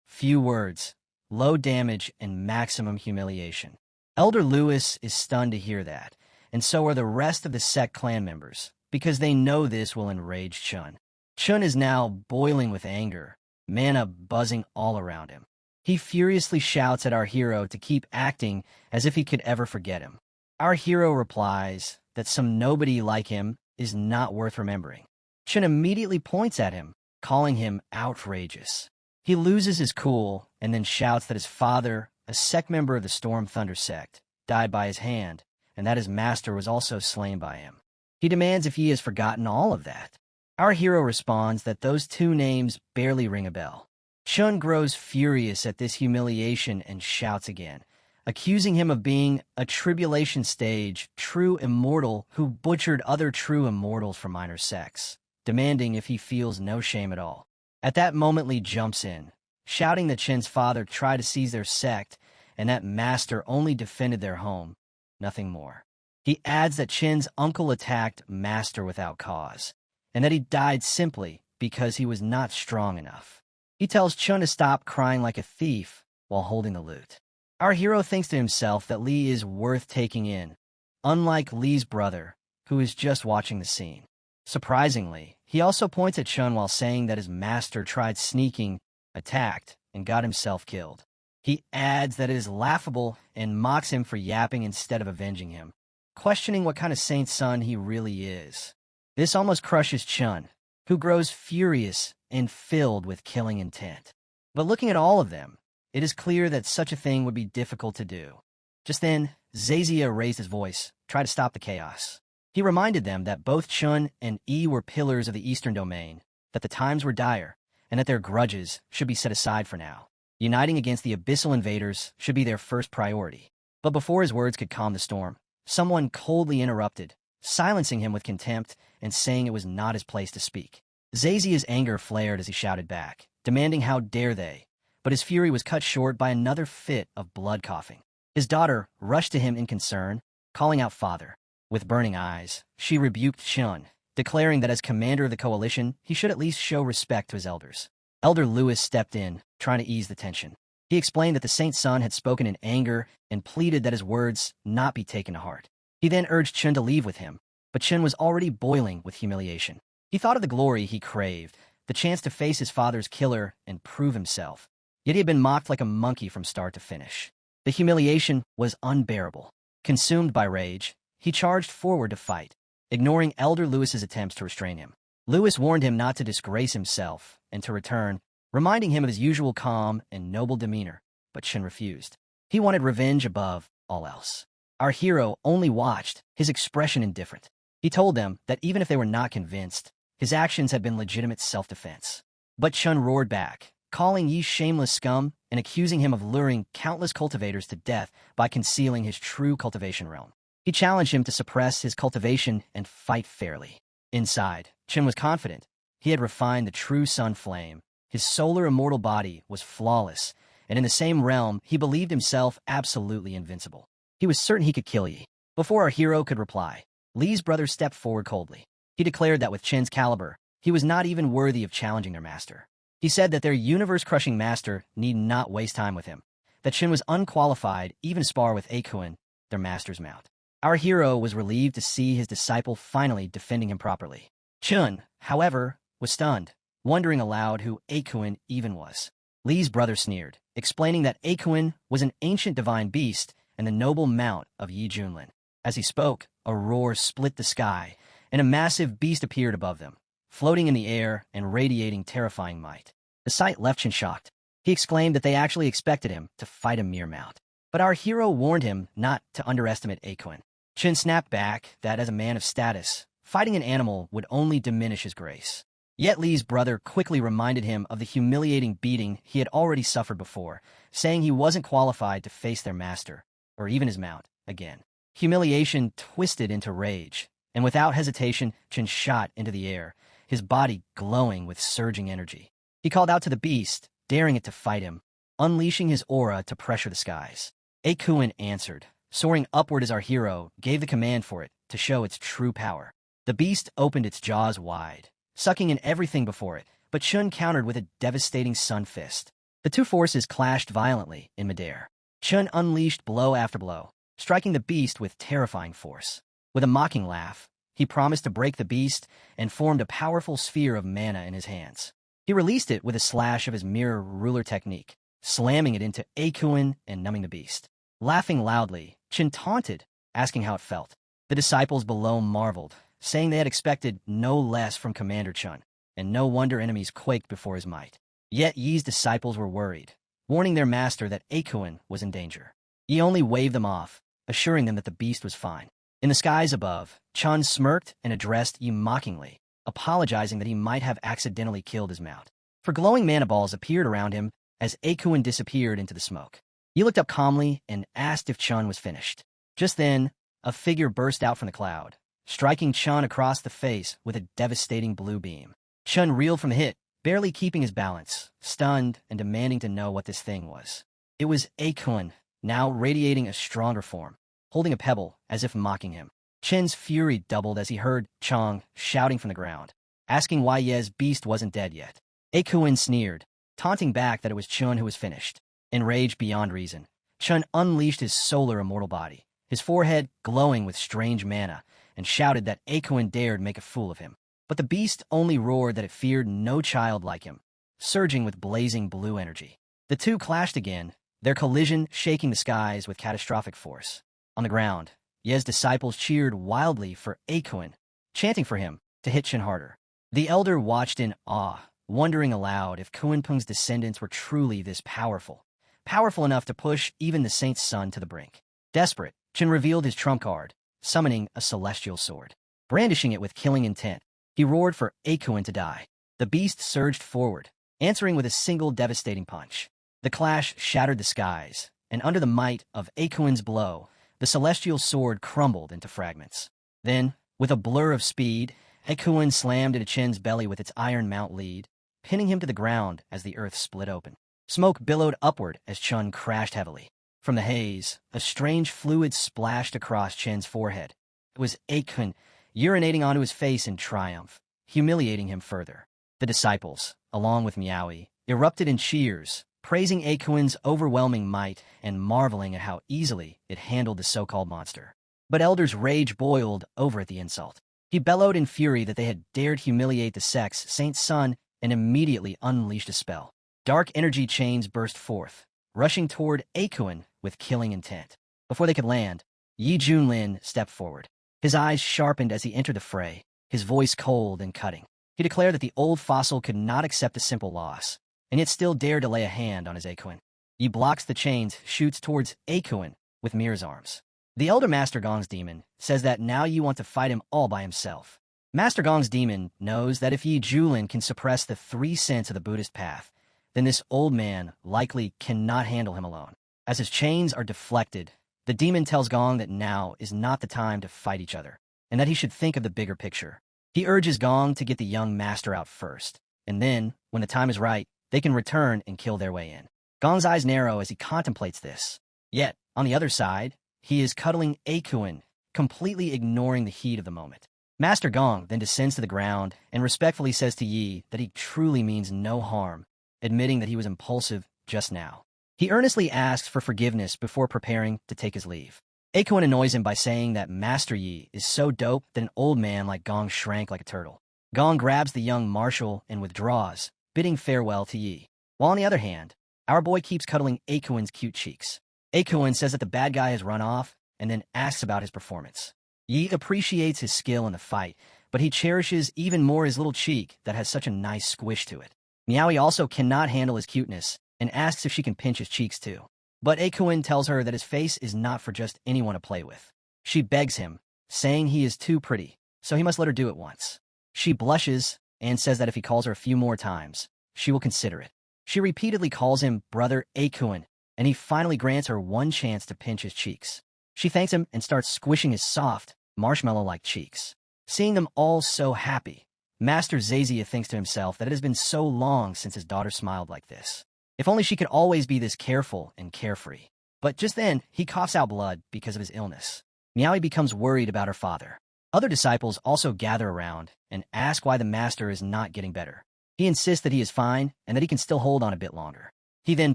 Few words, low damage, and maximum humiliation. Elder Lewis is stunned to hear that, and so are the rest of the sect clan members, because they know this will enrage Chun. Chun is now boiling with anger, mana buzzing all around him. He furiously shouts at our hero to keep acting as if he could ever forget him. Our hero replies that some nobody like him is not worth remembering. Chun immediately points at him, calling him outrageous. He loses his cool and then shouts that his father, a sect member of the Storm Thunder sect, died by his hand, and that his master was also slain by him. He demands if he has forgotten all of that. Our hero responds that those two names barely ring a bell. Chun grows furious at this humiliation and shouts again, accusing him of being a tribulation stage true immortal who butchered other true immortals for minor sects, demanding if he feels no shame at all. At that moment, Li jumps in, shouting that Chen's father tried to seize their sect and that master only defended their home, nothing more. He adds that Chen's uncle attacked master without cause, and that he died simply because he was not strong enough. He tells Chun to stop crying like a thief while holding the lute. Our hero thinks to himself that Li is worth taking in, unlike Li's brother, who is just watching the scene. Surprisingly, he also points at Chun while saying that his master tried sneaking, attacked, and got himself killed. He adds that it is laughable and mocks him for yapping instead of avenging him, questioning what kind of saint's son he really is. This almost crushes Chun, who grows furious and filled with killing intent. But looking at all of them, it is clear that such a thing would be difficult to do. Just then, Zazia raised his voice, tried to stop the chaos. He reminded them that both Chun and Yi were pillars of the Eastern Domain, that the times were dire, and that their grudges should be set aside for now. Uniting against the abyssal invaders should be their first priority. But before his words could calm the storm, someone coldly interrupted, silencing him with contempt and saying it was not his place to speak. Zazia's anger flared as he shouted back, demanding how dare they, but his fury was cut short by another fit of blood coughing. His daughter rushed to him in concern, calling out father. With burning eyes, she rebuked Chun, declaring that as commander of the coalition, he should at least show respect to his elders. Elder Lewis stepped in, trying to ease the tension. He explained that the saint's son had spoken in anger and pleaded that his words not be taken to heart. He then urged Chun to leave with him, but Chun was already boiling with humiliation. He thought of the glory he craved, the chance to face his father's killer and prove himself. Yet he had been mocked like a monkey from start to finish. The humiliation was unbearable. Consumed by rage, he charged forward to fight, ignoring Elder Lewis's attempts to restrain him. Lewis warned him not to disgrace himself and to return, reminding him of his usual calm and noble demeanor, but Chun refused. He wanted revenge above all else. Our hero only watched, his expression indifferent. He told them that even if they were not convinced, his actions had been legitimate self-defense. But Chun roared back, calling Yi shameless scum and accusing him of luring countless cultivators to death by concealing his true cultivation realm. He challenged him to suppress his cultivation and fight fairly. Inside, Chun was confident. He had refined the true sun flame. His solar immortal body was flawless, and in the same realm, he believed himself absolutely invincible. He was certain he could kill Yi. Before our hero could reply, Li's brother stepped forward coldly. He declared that with Chen's caliber, he was not even worthy of challenging their master. He said that their universe-crushing master need not waste time with him, that Chen was unqualified even to spar with Akuen, their master's mount. Our hero was relieved to see his disciple finally defending him properly. Chun, however, was stunned, wondering aloud who Akuen even was. Li's brother sneered, explaining that Akuen was an ancient divine beast and the noble mount of Yi Junlin. As he spoke, a roar split the sky, and a massive beast appeared above them, floating in the air and radiating terrifying might. The sight left Chen shocked. He exclaimed that they actually expected him to fight a mere mount. But our hero warned him not to underestimate Akuen. Chen snapped back that as a man of status, fighting an animal would only diminish his grace. Yet Li's brother quickly reminded him of the humiliating beating he had already suffered before, saying he wasn't qualified to face their master, or even his mount, again. Humiliation twisted into rage, and without hesitation, Chen shot into the air, his body glowing with surging energy. He called out to the beast, daring it to fight him, unleashing his aura to pressure the skies. Akuen answered, soaring upward as our hero gave the command for it to show its true power. The beast opened its jaws wide, sucking in everything before it, but Chun countered with a devastating sun fist. The two forces clashed violently in midair. Chun unleashed blow after blow, striking the beast with terrifying force. With a mocking laugh, he promised to break the beast and formed a powerful sphere of mana in his hands. He released it with a slash of his mirror ruler technique, slamming it into Akuen and numbing the beast. Laughing loudly, Chin taunted, asking how it felt. The disciples below marveled, saying they had expected no less from Commander Chun, and no wonder enemies quaked before his might. Yet Yi's disciples were worried, warning their master that Akuen was in danger. Yi only waved them off, assuring them that the beast was fine. In the skies above, Chun smirked and addressed Yi mockingly, apologizing that he might have accidentally killed his mount. For glowing mana balls appeared around him as Akuen disappeared into the smoke. Yi looked up calmly and asked if Chun was finished. Just then, a figure burst out from the cloud, striking Chun across the face with a devastating blue beam. Chun reeled from the hit, barely keeping his balance, stunned and demanding to know what this thing was. It was Akuen, now radiating a stronger form, holding a pebble as if mocking him. Chen's fury doubled as he heard Chong shouting from the ground, asking why Ye's beast wasn't dead yet. Akuen sneered, taunting back that it was Chun who was finished. Enraged beyond reason, Chun unleashed his solar immortal body, his forehead glowing with strange mana, and shouted that Akuen dared make a fool of him. But the beast only roared that it feared no child like him, surging with blazing blue energy. The two clashed again, their collision shaking the skies with catastrophic force. On the ground, Ye's disciples cheered wildly for Akuen, chanting for him to hit Chen harder. The elder watched in awe, wondering aloud if Kuenpeng's descendants were truly this powerful enough to push even the saint's son to the brink. Desperate, Chen revealed his trump card, summoning a celestial sword. Brandishing it with killing intent, he roared for Akuen to die. The beast surged forward, answering with a single devastating punch. The clash shattered the skies, and under the might of Akuen's blow, the celestial sword crumbled into fragments. Then, With a blur of speed, Ekuin slammed into Chen's belly with its iron mount lead, pinning him to the ground as the earth split open. Smoke billowed upward as Chun crashed heavily. From the haze, a strange fluid splashed across Chen's forehead. It was Ekuin urinating onto his face in triumph, humiliating him further. The disciples, along with Miaoi, erupted in cheers, praising Ekuin's overwhelming might and marveling at how easily it handled the so-called monster. But Elder's rage boiled over at the insult. He bellowed in fury that they had dared humiliate the sect's Saint's son and immediately unleashed a spell. Dark energy chains burst forth, rushing toward Ekuin with killing intent. Before they could land, Yi Junlin stepped forward. His eyes sharpened as he entered the fray, his voice cold and cutting. He declared that the old fossil could not accept a simple loss, and yet still dared to lay a hand on his Ekuin. Yi blocks the chains, shoots towards Ekuin with Mir's arms. The Elder Master Gong's demon says that now you want to fight him all by himself. Master Gong's demon knows that if Yi Julin can suppress the 3 sins of the Buddhist path, then this old man likely cannot handle him alone. As his chains are deflected, the demon tells Gong that now is not the time to fight each other, and that he should think of the bigger picture. He urges Gong to get the young master out first, and then, when the time is right, they can return and kill their way in. Gong's eyes narrow as he contemplates this. Yet, on the other side, he is cuddling Ekuin, completely ignoring the heat of the moment. Master Gong then descends to the ground and respectfully says to Yi that he truly means no harm, admitting that he was impulsive just now. He earnestly asks for forgiveness before preparing to take his leave. Ekuin annoys him by saying that Master Yi is so dope that an old man like Gong shrank like a turtle. Gong grabs the young marshal and withdraws, bidding farewell to Yi. While on the other hand, our boy keeps cuddling Ekuin's cute cheeks. Ekuin says that the bad guy has run off and then asks about his performance. Yi appreciates his skill in the fight, but he cherishes even more his little cheek that has such a nice squish to it. Miaoi also cannot handle his cuteness and asks if she can pinch his cheeks too. But Ekuin tells her that his face is not for just anyone to play with. She begs him, saying he is too pretty, so he must let her do it once. She blushes and says that if he calls her a few more times, she will consider it. She repeatedly calls him Brother Ekuin, and he finally grants her one chance to pinch his cheeks. She thanks him and starts squishing his soft, marshmallow-like cheeks. Seeing them all so happy, Master Zazia thinks to himself that it has been so long since his daughter smiled like this. If only she could always be this careful and carefree. But just then, he coughs out blood because of his illness. Miaoi becomes worried about her father. Other disciples also gather around and ask why the master is not getting better. He insists that he is fine and that he can still hold on a bit longer. He then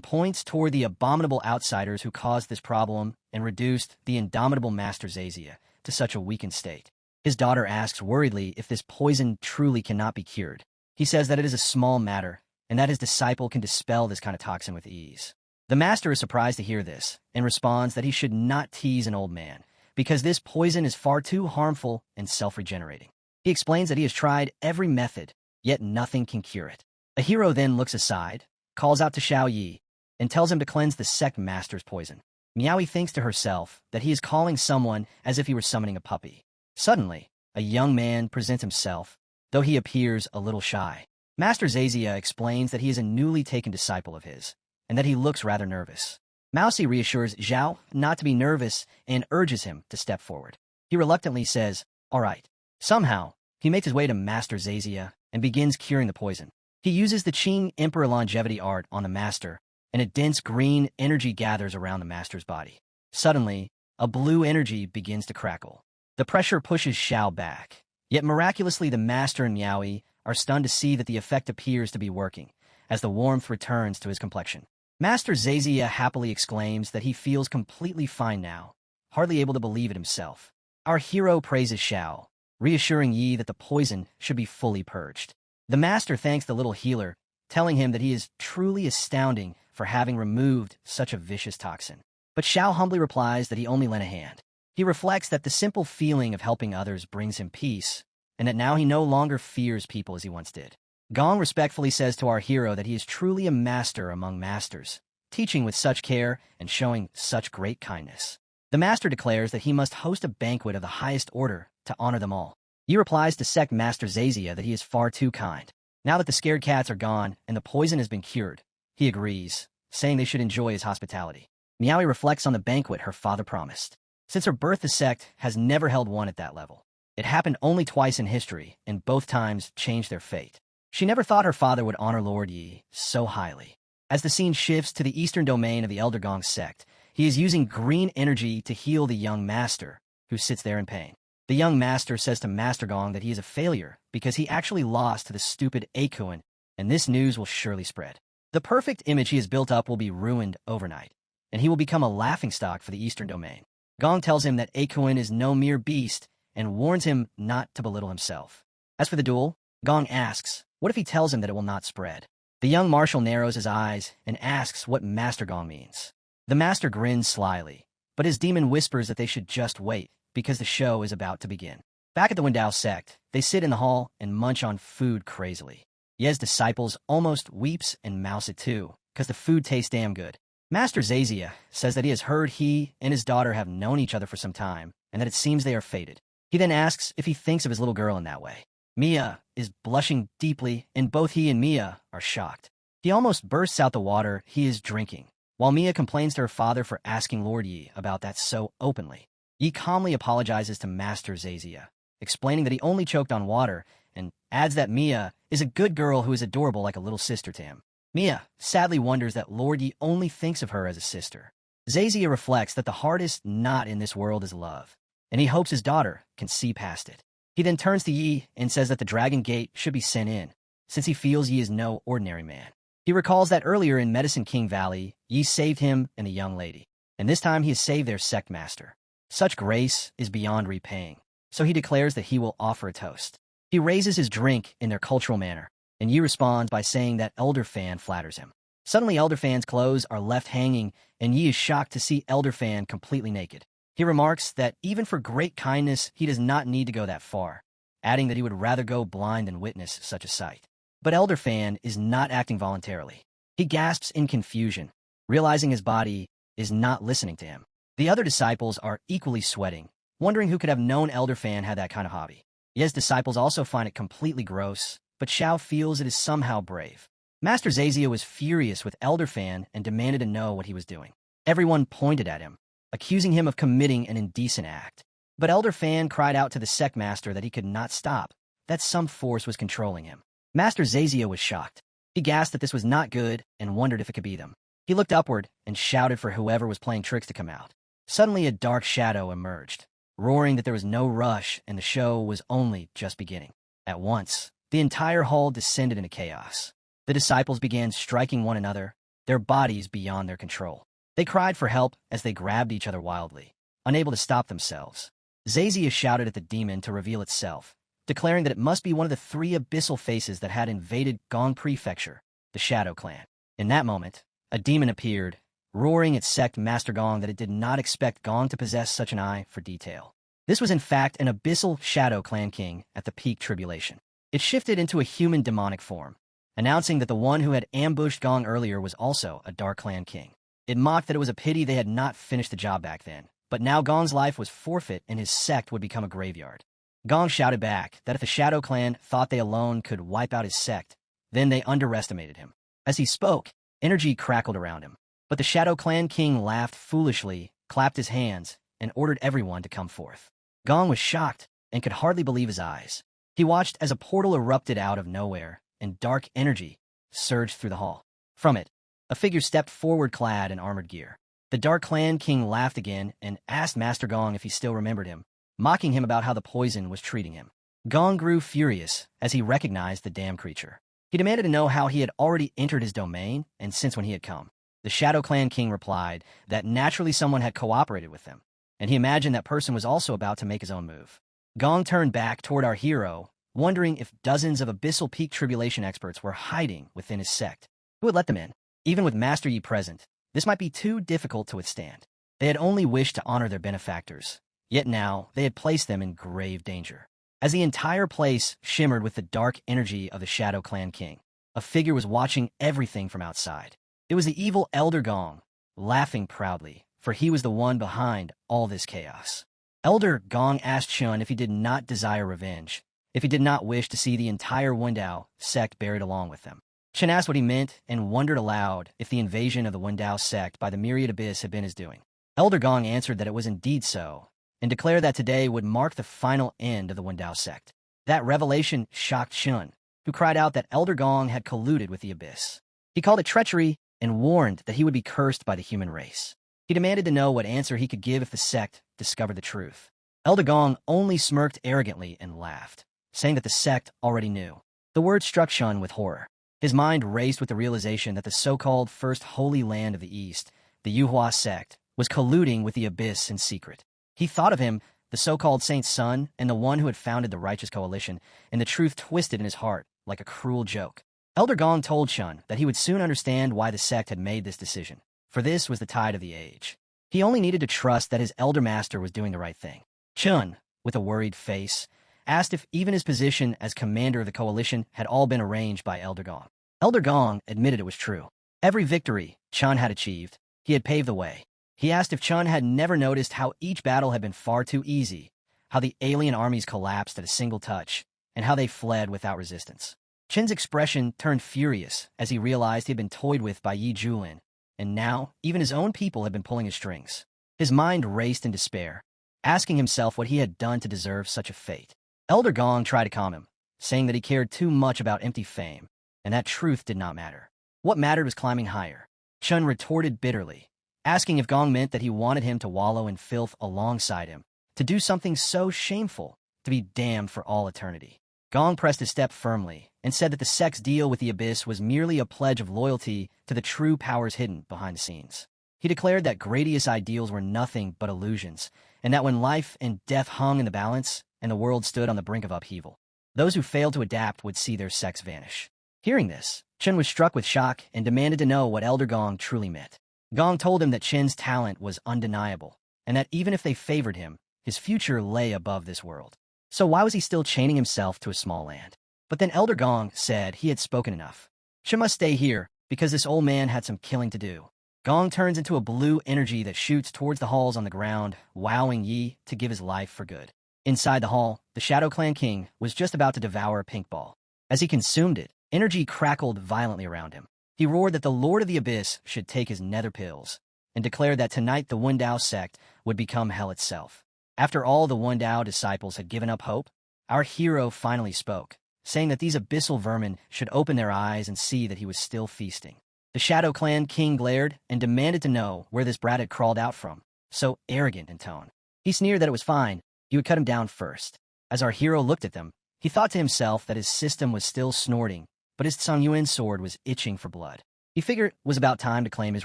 points toward the abominable outsiders who caused this problem and reduced the indomitable Master Zazia to such a weakened state. His daughter asks worriedly if this poison truly cannot be cured. He says that it is a small matter, and that his disciple can dispel this kind of toxin with ease. The master is surprised to hear this, and responds that he should not tease an old man, because this poison is far too harmful and self-regenerating. He explains that he has tried every method, yet nothing can cure it. A hero then looks aside, calls out to Xiao Yi, and tells him to cleanse the sect master's poison. Miaoi thinks to herself that he is calling someone as if he were summoning a puppy. Suddenly, a young man presents himself, though he appears a little shy. Master Zazia explains that he is a newly taken disciple of his, and that he looks rather nervous. Mousie reassures Zhao not to be nervous and urges him to step forward. He reluctantly says, "All right." Somehow, he makes his way to Master Zazia and begins curing the poison. He uses the Qing Emperor longevity art on the master, and a dense green energy gathers around the master's body. Suddenly, a blue energy begins to crackle. The pressure pushes Xiao back. Yet miraculously, the master and Miaoi are stunned to see that the effect appears to be working, as the warmth returns to his complexion. Master Zazia happily exclaims that he feels completely fine now, hardly able to believe it himself. Our hero praises Xiao, reassuring Yi that the poison should be fully purged. The master thanks the little healer, telling him that he is truly astounding for having removed such a vicious toxin. But Xiao humbly replies that he only lent a hand. He reflects that the simple feeling of helping others brings him peace, and that now he no longer fears people as he once did. Gong respectfully says to our hero that he is truly a master among masters, teaching with such care and showing such great kindness. The master declares that he must host a banquet of the highest order to honor them all. He replies to Sect Master Zazia that he is far too kind. Now that the scared cats are gone and the poison has been cured, he agrees, saying they should enjoy his hospitality. Miaoi reflects on the banquet her father promised. Since her birth, the sect has never held one at that level. It happened only twice in history, and both times changed their fate. She never thought her father would honor Lord Yi so highly. As the scene shifts to the eastern domain of the Elder Gong sect, he is using green energy to heal the young master, who sits there in pain. The young master says to Master Gong that he is a failure because he actually lost to the stupid Akuin, and this news will surely spread. The perfect image he has built up will be ruined overnight, and he will become a laughingstock for the eastern domain. Gong tells him that Akuin is no mere beast and warns him not to belittle himself. As for the duel, Gong asks, what if he tells him that it will not spread? The young marshal narrows his eyes and asks what Master Gong means. The master grins slyly, but his demon whispers that they should just wait, because the show is about to begin. Back at the Wendao sect, they sit in the hall and munch on food crazily. Ye's disciples almost weeps and mouse it too, because the food tastes damn good. Master Zazia says that he has heard he and his daughter have known each other for some time, and that it seems they are fated. He then asks if he thinks of his little girl in that way. Mia is blushing deeply, and both he and Mia are shocked. He almost bursts out the water he is drinking, while Mia complains to her father for asking Lord Yi about that so openly. Yi calmly apologizes to Master Zazia, explaining that he only choked on water, and adds that Mia is a good girl who is adorable like a little sister to him. Mia sadly wonders that Lord Yi only thinks of her as a sister. Zazia reflects that the hardest knot in this world is love, and he hopes his daughter can see past it. He then turns to Yi and says that the Dragon Gate should be sent in, since he feels Yi is no ordinary man. He recalls that earlier in Medicine King Valley, Yi saved him and a young lady, and this time he has saved their sect master. Such grace is beyond repaying, so he declares that he will offer a toast. He raises his drink in their cultural manner, and Yi responds by saying that Elder Fan flatters him. Suddenly Elder Fan's clothes are left hanging, and Yi is shocked to see Elder Fan completely naked. He remarks that even for great kindness, he does not need to go that far, adding that he would rather go blind than witness such a sight. But Elder Fan is not acting voluntarily. He gasps in confusion, realizing his body is not listening to him. The other disciples are equally sweating, wondering who could have known Elder Fan had that kind of hobby. Ye's disciples also find it completely gross, but Xiao feels it is somehow brave. Master Zazia was furious with Elder Fan and demanded to know what he was doing. Everyone pointed at him, accusing him of committing an indecent act. But Elder Fan cried out to the sect master that he could not stop, that some force was controlling him. Master Zazia was shocked. He gasped that this was not good and wondered if it could be them. He looked upward and shouted for whoever was playing tricks to come out. Suddenly a dark shadow emerged, roaring that there was no rush and the show was only just beginning. At once, the entire hall descended into chaos. The disciples began striking one another, their bodies beyond their control. They cried for help as they grabbed each other wildly, unable to stop themselves. Zazia shouted at the demon to reveal itself, declaring that it must be one of the three abyssal faces that had invaded Gong Prefecture, the Shadow Clan. In that moment, a demon appeared, roaring at sect Master Gong that it did not expect Gong to possess such an eye for detail. This was in fact an abyssal Shadow Clan king at the peak tribulation. It shifted into a human demonic form, announcing that the one who had ambushed Gong earlier was also a Dark Clan king. It mocked that it was a pity they had not finished the job back then, but now Gong's life was forfeit and his sect would become a graveyard. Gong shouted back that if the Shadow Clan thought they alone could wipe out his sect, then they underestimated him. As he spoke, energy crackled around him, but the Shadow Clan king laughed foolishly, clapped his hands, and ordered everyone to come forth. Gong was shocked and could hardly believe his eyes. He watched as a portal erupted out of nowhere, and dark energy surged through the hall. From it, a figure stepped forward clad in armored gear. The Dark Clan king laughed again and asked Master Gong if he still remembered him, mocking him about how the poison was treating him. Gong grew furious as he recognized the damn creature. He demanded to know how he had already entered his domain and since when he had come. The Shadow Clan king replied that naturally someone had cooperated with them, and he imagined that person was also about to make his own move. Gong turned back toward our hero, wondering if dozens of abyssal peak tribulation experts were hiding within his sect. Who would let them in? Even with Master Yi present, this might be too difficult to withstand. They had only wished to honor their benefactors, yet now they had placed them in grave danger. As the entire place shimmered with the dark energy of the Shadow Clan king, a figure was watching everything from outside. It was the evil Elder Gong, laughing proudly, for he was the one behind all this chaos. Elder Gong asked Chun if he did not desire revenge, if he did not wish to see the entire Wendao sect buried along with them. Chen asked what he meant and wondered aloud if the invasion of the Wendao sect by the Myriad Abyss had been his doing. Elder Gong answered that it was indeed so, and declared that today would mark the final end of the Wendao sect. That revelation shocked Chun, who cried out that Elder Gong had colluded with the Abyss. He called it treachery and warned that he would be cursed by the human race. He demanded to know what answer he could give if the sect discovered the truth. Elder Gong only smirked arrogantly and laughed, saying that the sect already knew. The word struck Chun with horror. His mind raced with the realization that the so-called First Holy Land of the East, the Yuhua sect, was colluding with the Abyss in secret. He thought of him, the so-called Saint's son, and the one who had founded the Righteous Coalition, and the truth twisted in his heart like a cruel joke. Elder Gong told Chun that he would soon understand why the sect had made this decision, for this was the tide of the age. He only needed to trust that his elder master was doing the right thing. Chun, with a worried face, asked if even his position as commander of the coalition had all been arranged by Elder Gong. Elder Gong admitted it was true. Every victory Chun had achieved, he had paved the way. He asked if Chun had never noticed how each battle had been far too easy, how the alien armies collapsed at a single touch, and how they fled without resistance. Chun's expression turned furious as he realized he had been toyed with by Yi Julin, and now even his own people had been pulling his strings. His mind raced in despair, asking himself what he had done to deserve such a fate. Elder Gong tried to calm him, saying that he cared too much about empty fame, and that truth did not matter. What mattered was climbing higher. Chun retorted bitterly, asking if Gong meant that he wanted him to wallow in filth alongside him, to do something so shameful, to be damned for all eternity. Gong pressed his step firmly and said that the sect's deal with the Abyss was merely a pledge of loyalty to the true powers hidden behind the scenes. He declared that Gradius ideals were nothing but illusions, and that when life and death hung in the balance and the world stood on the brink of upheaval, those who failed to adapt would see their sects vanish. Hearing this, Chun was struck with shock and demanded to know what Elder Gong truly meant. Gong told him that Chin's talent was undeniable, and that even if they favored him, his future lay above this world. So why was he still chaining himself to a small land? But then Elder Gong said he had spoken enough. Chun must stay here, because this old man had some killing to do. Gong turns into a blue energy that shoots towards the halls on the ground, wowing Yi to give his life for good. Inside the hall, the Shadow Clan King was just about to devour a pink ball. As he consumed it, energy crackled violently around him. He roared that the Lord of the Abyss should take his nether pills, and declared that tonight the Wendao sect would become hell itself. After all the Wendao disciples had given up hope, our hero finally spoke, saying that these abyssal vermin should open their eyes and see that he was still feasting. The Shadow Clan King glared and demanded to know where this brat had crawled out from, so arrogant in tone. He sneered that it was fine, he would cut him down first. As our hero looked at them, he thought to himself that his system was still snorting, but his Tsang Yuan sword was itching for blood. He figured it was about time to claim his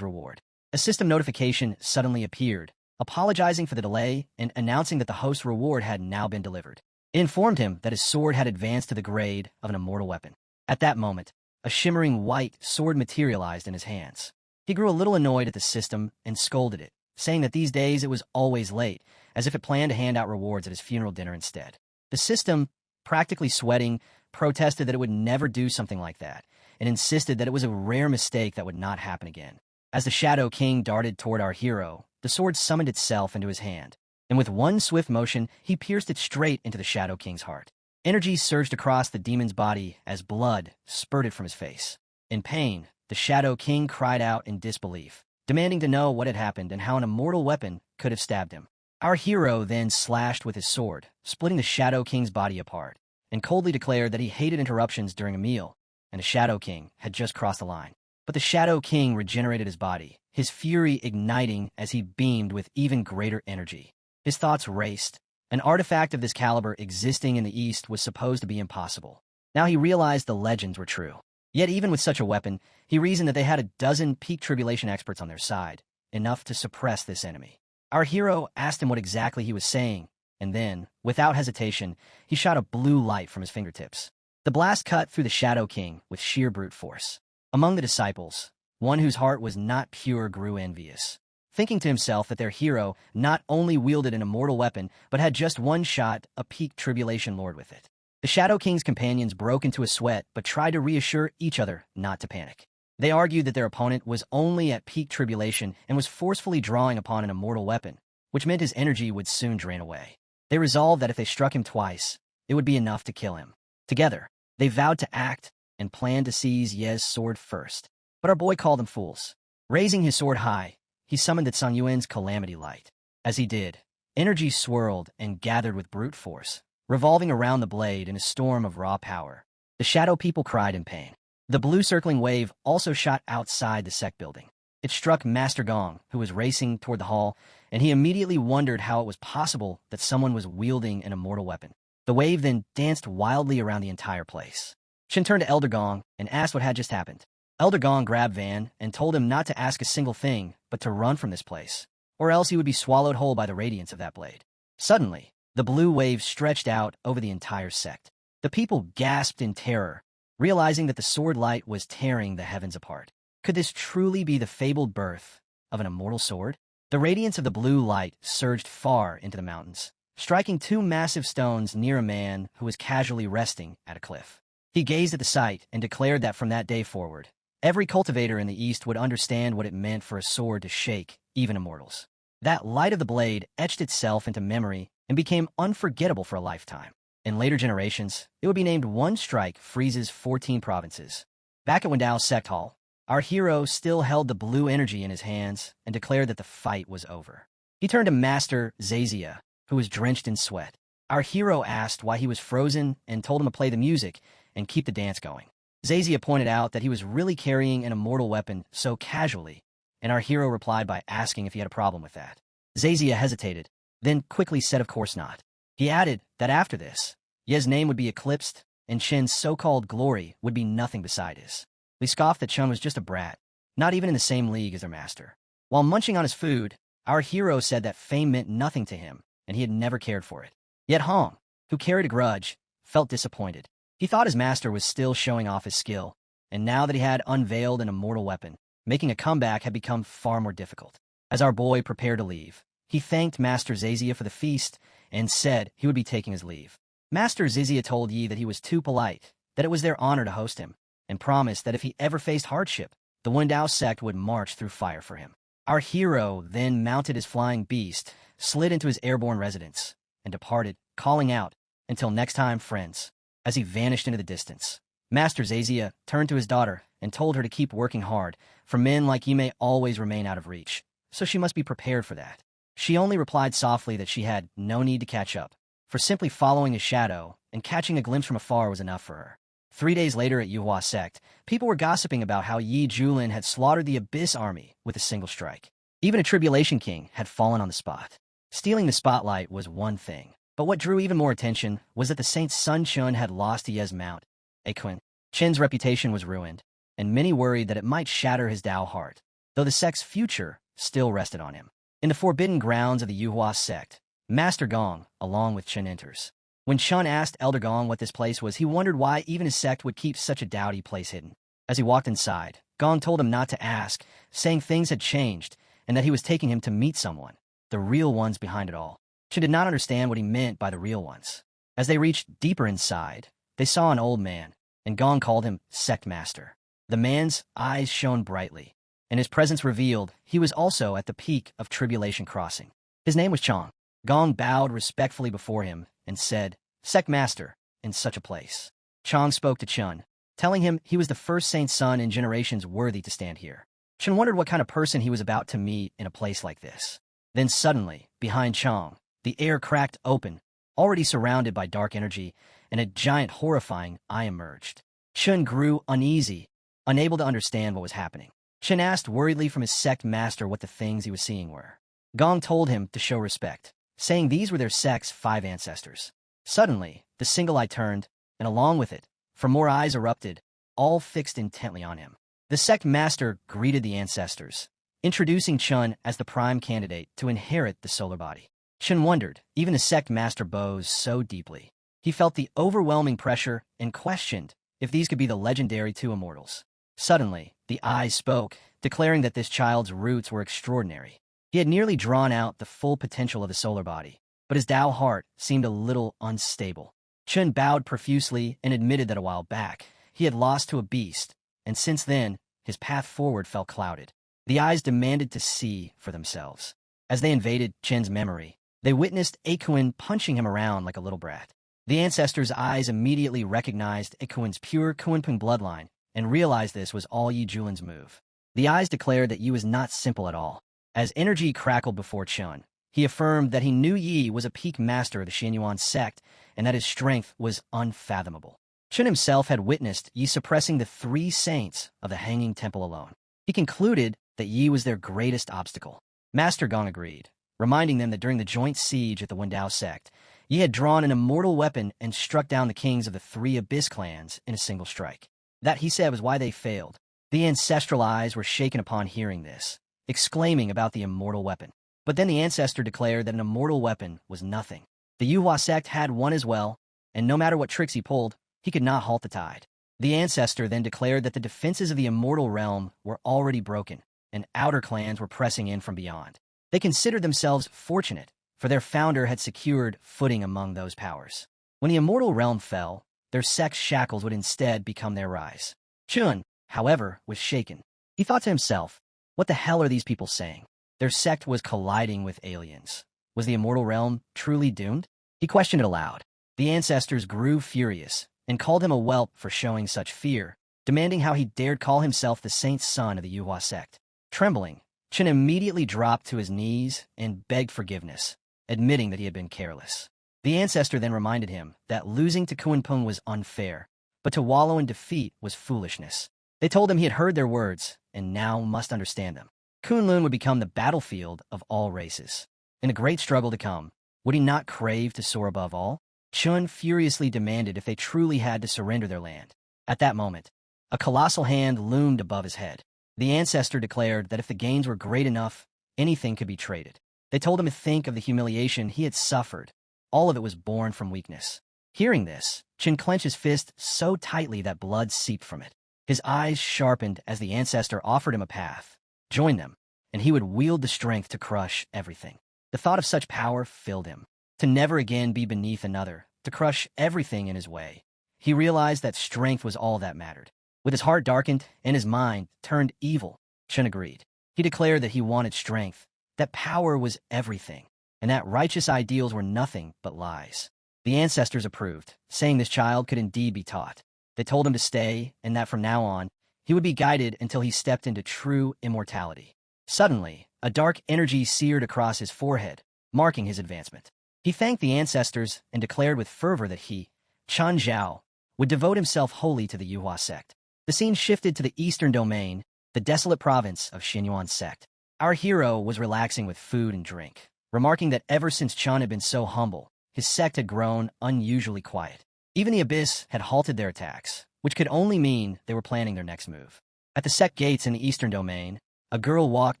reward. A system notification suddenly appeared, apologizing for the delay and announcing that the host's reward had now been delivered. It informed him that his sword had advanced to the grade of an immortal weapon. At that moment, a shimmering white sword materialized in his hands. He grew a little annoyed at the system and scolded it, saying that these days it was always late, as if it planned to hand out rewards at his funeral dinner instead. The system, practically sweating, protested that it would never do something like that, and insisted that it was a rare mistake that would not happen again. As the Shadow King darted toward our hero, the sword summoned itself into his hand, and with one swift motion, he pierced it straight into the Shadow King's heart. Energy surged across the demon's body as blood spurted from his face. In pain, the Shadow King cried out in disbelief, demanding to know what had happened and how an immortal weapon could have stabbed him. Our hero then slashed with his sword, splitting the Shadow King's body apart, and coldly declared that he hated interruptions during a meal, and the Shadow King had just crossed the line. But the Shadow King regenerated his body, his fury igniting as he beamed with even greater energy. His thoughts raced. An artifact of this caliber existing in the East was supposed to be impossible. Now he realized the legends were true. Yet even with such a weapon, he reasoned that they had a dozen peak tribulation experts on their side, enough to suppress this enemy. Our hero asked him what exactly he was saying, and then, without hesitation, he shot a blue light from his fingertips. The blast cut through the Shadow King with sheer brute force. Among the disciples, one whose heart was not pure grew envious, thinking to himself that their hero not only wielded an immortal weapon, but had just one shot a peak tribulation lord with it. The Shadow King's companions broke into a sweat, but tried to reassure each other not to panic. They argued that their opponent was only at peak tribulation and was forcefully drawing upon an immortal weapon, which meant his energy would soon drain away. They resolved that if they struck him twice, it would be enough to kill him. Together, they vowed to act and planned to seize Ye's sword first. But our boy called them fools. Raising his sword high, he summoned the Tsang Yuan's calamity light. As he did, Energy swirled and gathered with brute force, revolving around the blade in a storm of raw power. The shadow people cried in pain. The blue circling wave also shot outside the sect building. It struck Master Gong, who was racing toward the hall, and he immediately wondered how it was possible that someone was wielding an immortal weapon. The wave then danced wildly around the entire place. Chen turned to Elder Gong and asked what had just happened. Elder Gong grabbed Van and told him not to ask a single thing, but to run from this place, or else he would be swallowed whole by the radiance of that blade. Suddenly, the blue wave stretched out over the entire sect. The people gasped in terror, realizing that the sword light was tearing the heavens apart. Could this truly be the fabled birth of an immortal sword? The radiance of the blue light surged far into the mountains, striking two massive stones near a man who was casually resting at a cliff. He gazed at the sight and declared that from that day forward, every cultivator in the East would understand what it meant for a sword to shake even immortals. That light of the blade etched itself into memory and became unforgettable for a lifetime. In later generations, it would be named One Strike Freezes 14 Provinces. Back at Wendao's sect hall, our hero still held the blue energy in his hands and declared that the fight was over. He turned to Master Zazia, who was drenched in sweat. Our hero asked why he was frozen and told him to play the music and keep the dance going. Zazia pointed out that he was really carrying an immortal weapon so casually, and our hero replied by asking if he had a problem with that. Zazia hesitated, then quickly said of course not. He added that after this, Ye's name would be eclipsed, and Chen's so-called glory would be nothing beside his. They scoffed that Chen was just a brat, not even in the same league as their master. While munching on his food, our hero said that fame meant nothing to him, and he had never cared for it. Yet Hong, who carried a grudge, felt disappointed. He thought his master was still showing off his skill, and now that he had unveiled an immortal weapon, making a comeback had become far more difficult. As our boy prepared to leave, he thanked Master Zazia for the feast and said he would be taking his leave. Master Zizia told Yi that he was too polite, that it was their honor to host him, and promised that if he ever faced hardship, the Wendao sect would march through fire for him. Our hero then mounted his flying beast, slid into his airborne residence, and departed, calling out, "Until next time, friends." As he vanished into the distance, Master Zazia turned to his daughter and told her to keep working hard, for men like Yi may always remain out of reach, so she must be prepared for that. She only replied softly that she had no need to catch up, for simply following his shadow and catching a glimpse from afar was enough for her. 3 days later at Yuhua sect, people were gossiping about how Yi Julin had slaughtered the Abyss army with a single strike. Even a Tribulation King had fallen on the spot. Stealing the spotlight was one thing, but what drew even more attention was that the Saint Sun Chun had lost to Ye's mount, Aquin. Chen's reputation was ruined, and many worried that it might shatter his Dao heart, though the sect's future still rested on him. In the forbidden grounds of the Yuhua sect, Master Gong, along with Chen, enters. When Chen asked Elder Gong what this place was, he wondered why even his sect would keep such a dowdy place hidden. As he walked inside, Gong told him not to ask, saying things had changed and that he was taking him to meet someone, the real ones behind it all. Chen did not understand what he meant by the real ones. As they reached deeper inside, they saw an old man, and Gong called him Sect Master. The man's eyes shone brightly, and his presence revealed he was also at the peak of Tribulation Crossing. His name was Chong. Gong bowed respectfully before him and said, "Sect Master, in such a place." Chong spoke to Chun, telling him he was the first Saint Sun in generations worthy to stand here. Chun wondered what kind of person he was about to meet in a place like this. Then suddenly, behind Chong, the air cracked open, already surrounded by dark energy, and a giant horrifying eye emerged. Chun grew uneasy, unable to understand what was happening. Chen asked worriedly from his sect master what the things he was seeing were. Gong told him to show respect, saying these were their sect's 5 ancestors. Suddenly, the single eye turned, and along with it, for more eyes erupted, all fixed intently on him. The sect master greeted the ancestors, introducing Chun as the prime candidate to inherit the solar body. Chun wondered, even the sect master bows so deeply. He felt the overwhelming pressure and questioned if these could be the legendary 2 immortals. Suddenly, the eyes spoke, declaring that this child's roots were extraordinary. He had nearly drawn out the full potential of the solar body, but his Dao heart seemed a little unstable. Chun bowed profusely and admitted that a while back, he had lost to a beast, and since then, his path forward felt clouded. The eyes demanded to see for themselves. As they invaded Chen's memory, they witnessed Akuin punching him around like a little brat. The ancestors' eyes immediately recognized Akuin's pure Kunpeng bloodline and realized this was all Yi Julin's move. The eyes declared that Yi was not simple at all. As energy crackled before Chun, He affirmed that he knew Yi was a peak master of the Xianyuan sect and that his strength was unfathomable. Chen himself had witnessed Yi suppressing the 3 saints of the Hanging Temple alone. He concluded that Yi was their greatest obstacle. Master Gong agreed, reminding them that during the joint siege at the Wendao sect, Yi had drawn an immortal weapon and struck down the kings of the 3 Abyss clans in a single strike. That, he said, was why they failed. The ancestral eyes were shaken upon hearing this, exclaiming about the immortal weapon. But then the ancestor declared that an immortal weapon was nothing. The Yuhua sect had one as well, and no matter what tricks he pulled, he could not halt the tide. The ancestor then declared that the defenses of the immortal realm were already broken, and outer clans were pressing in from beyond. They considered themselves fortunate, for their founder had secured footing among those powers. When the immortal realm fell, their sect's shackles would instead become their rise. Chun, however, was shaken. He thought to himself, what the hell are these people saying? Their sect was colliding with aliens. Was the immortal realm truly doomed? He questioned it aloud. The ancestors grew furious and called him a whelp for showing such fear, demanding how he dared call himself the saint's son of the Yuhua sect. Trembling, Chen immediately dropped to his knees and begged forgiveness, admitting that he had been careless. The ancestor then reminded him that losing to Kunpeng was unfair, but to wallow in defeat was foolishness. They told him he had heard their words and now must understand them. Kunlun would become the battlefield of all races. In the great struggle to come, would he not crave to soar above all? Chun furiously demanded if they truly had to surrender their land. At that moment, a colossal hand loomed above his head. The ancestor declared that if the gains were great enough, anything could be traded. They told him to think of the humiliation he had suffered. All of it was born from weakness. Hearing this, Chin clenched his fist so tightly that blood seeped from it. His eyes sharpened as the ancestor offered him a path. Join them, and he would wield the strength to crush everything. The thought of such power filled him. To never again be beneath another, to crush everything in his way. He realized that strength was all that mattered. With his heart darkened and his mind turned evil, Chen agreed. He declared that he wanted strength, that power was everything, and that righteous ideals were nothing but lies. The ancestors approved, saying this child could indeed be taught. They told him to stay, and that from now on, he would be guided until he stepped into true immortality. Suddenly, a dark energy seared across his forehead, marking his advancement. He thanked the ancestors and declared with fervor that he, Chan Zhao, would devote himself wholly to the Yuhua sect. The scene shifted to the eastern domain, the desolate province of Xianyuan sect. Our hero was relaxing with food and drink, remarking that ever since Chan had been so humble, his sect had grown unusually quiet. Even the Abyss had halted their attacks, which could only mean they were planning their next move. At the sect gates in the eastern domain, a girl walked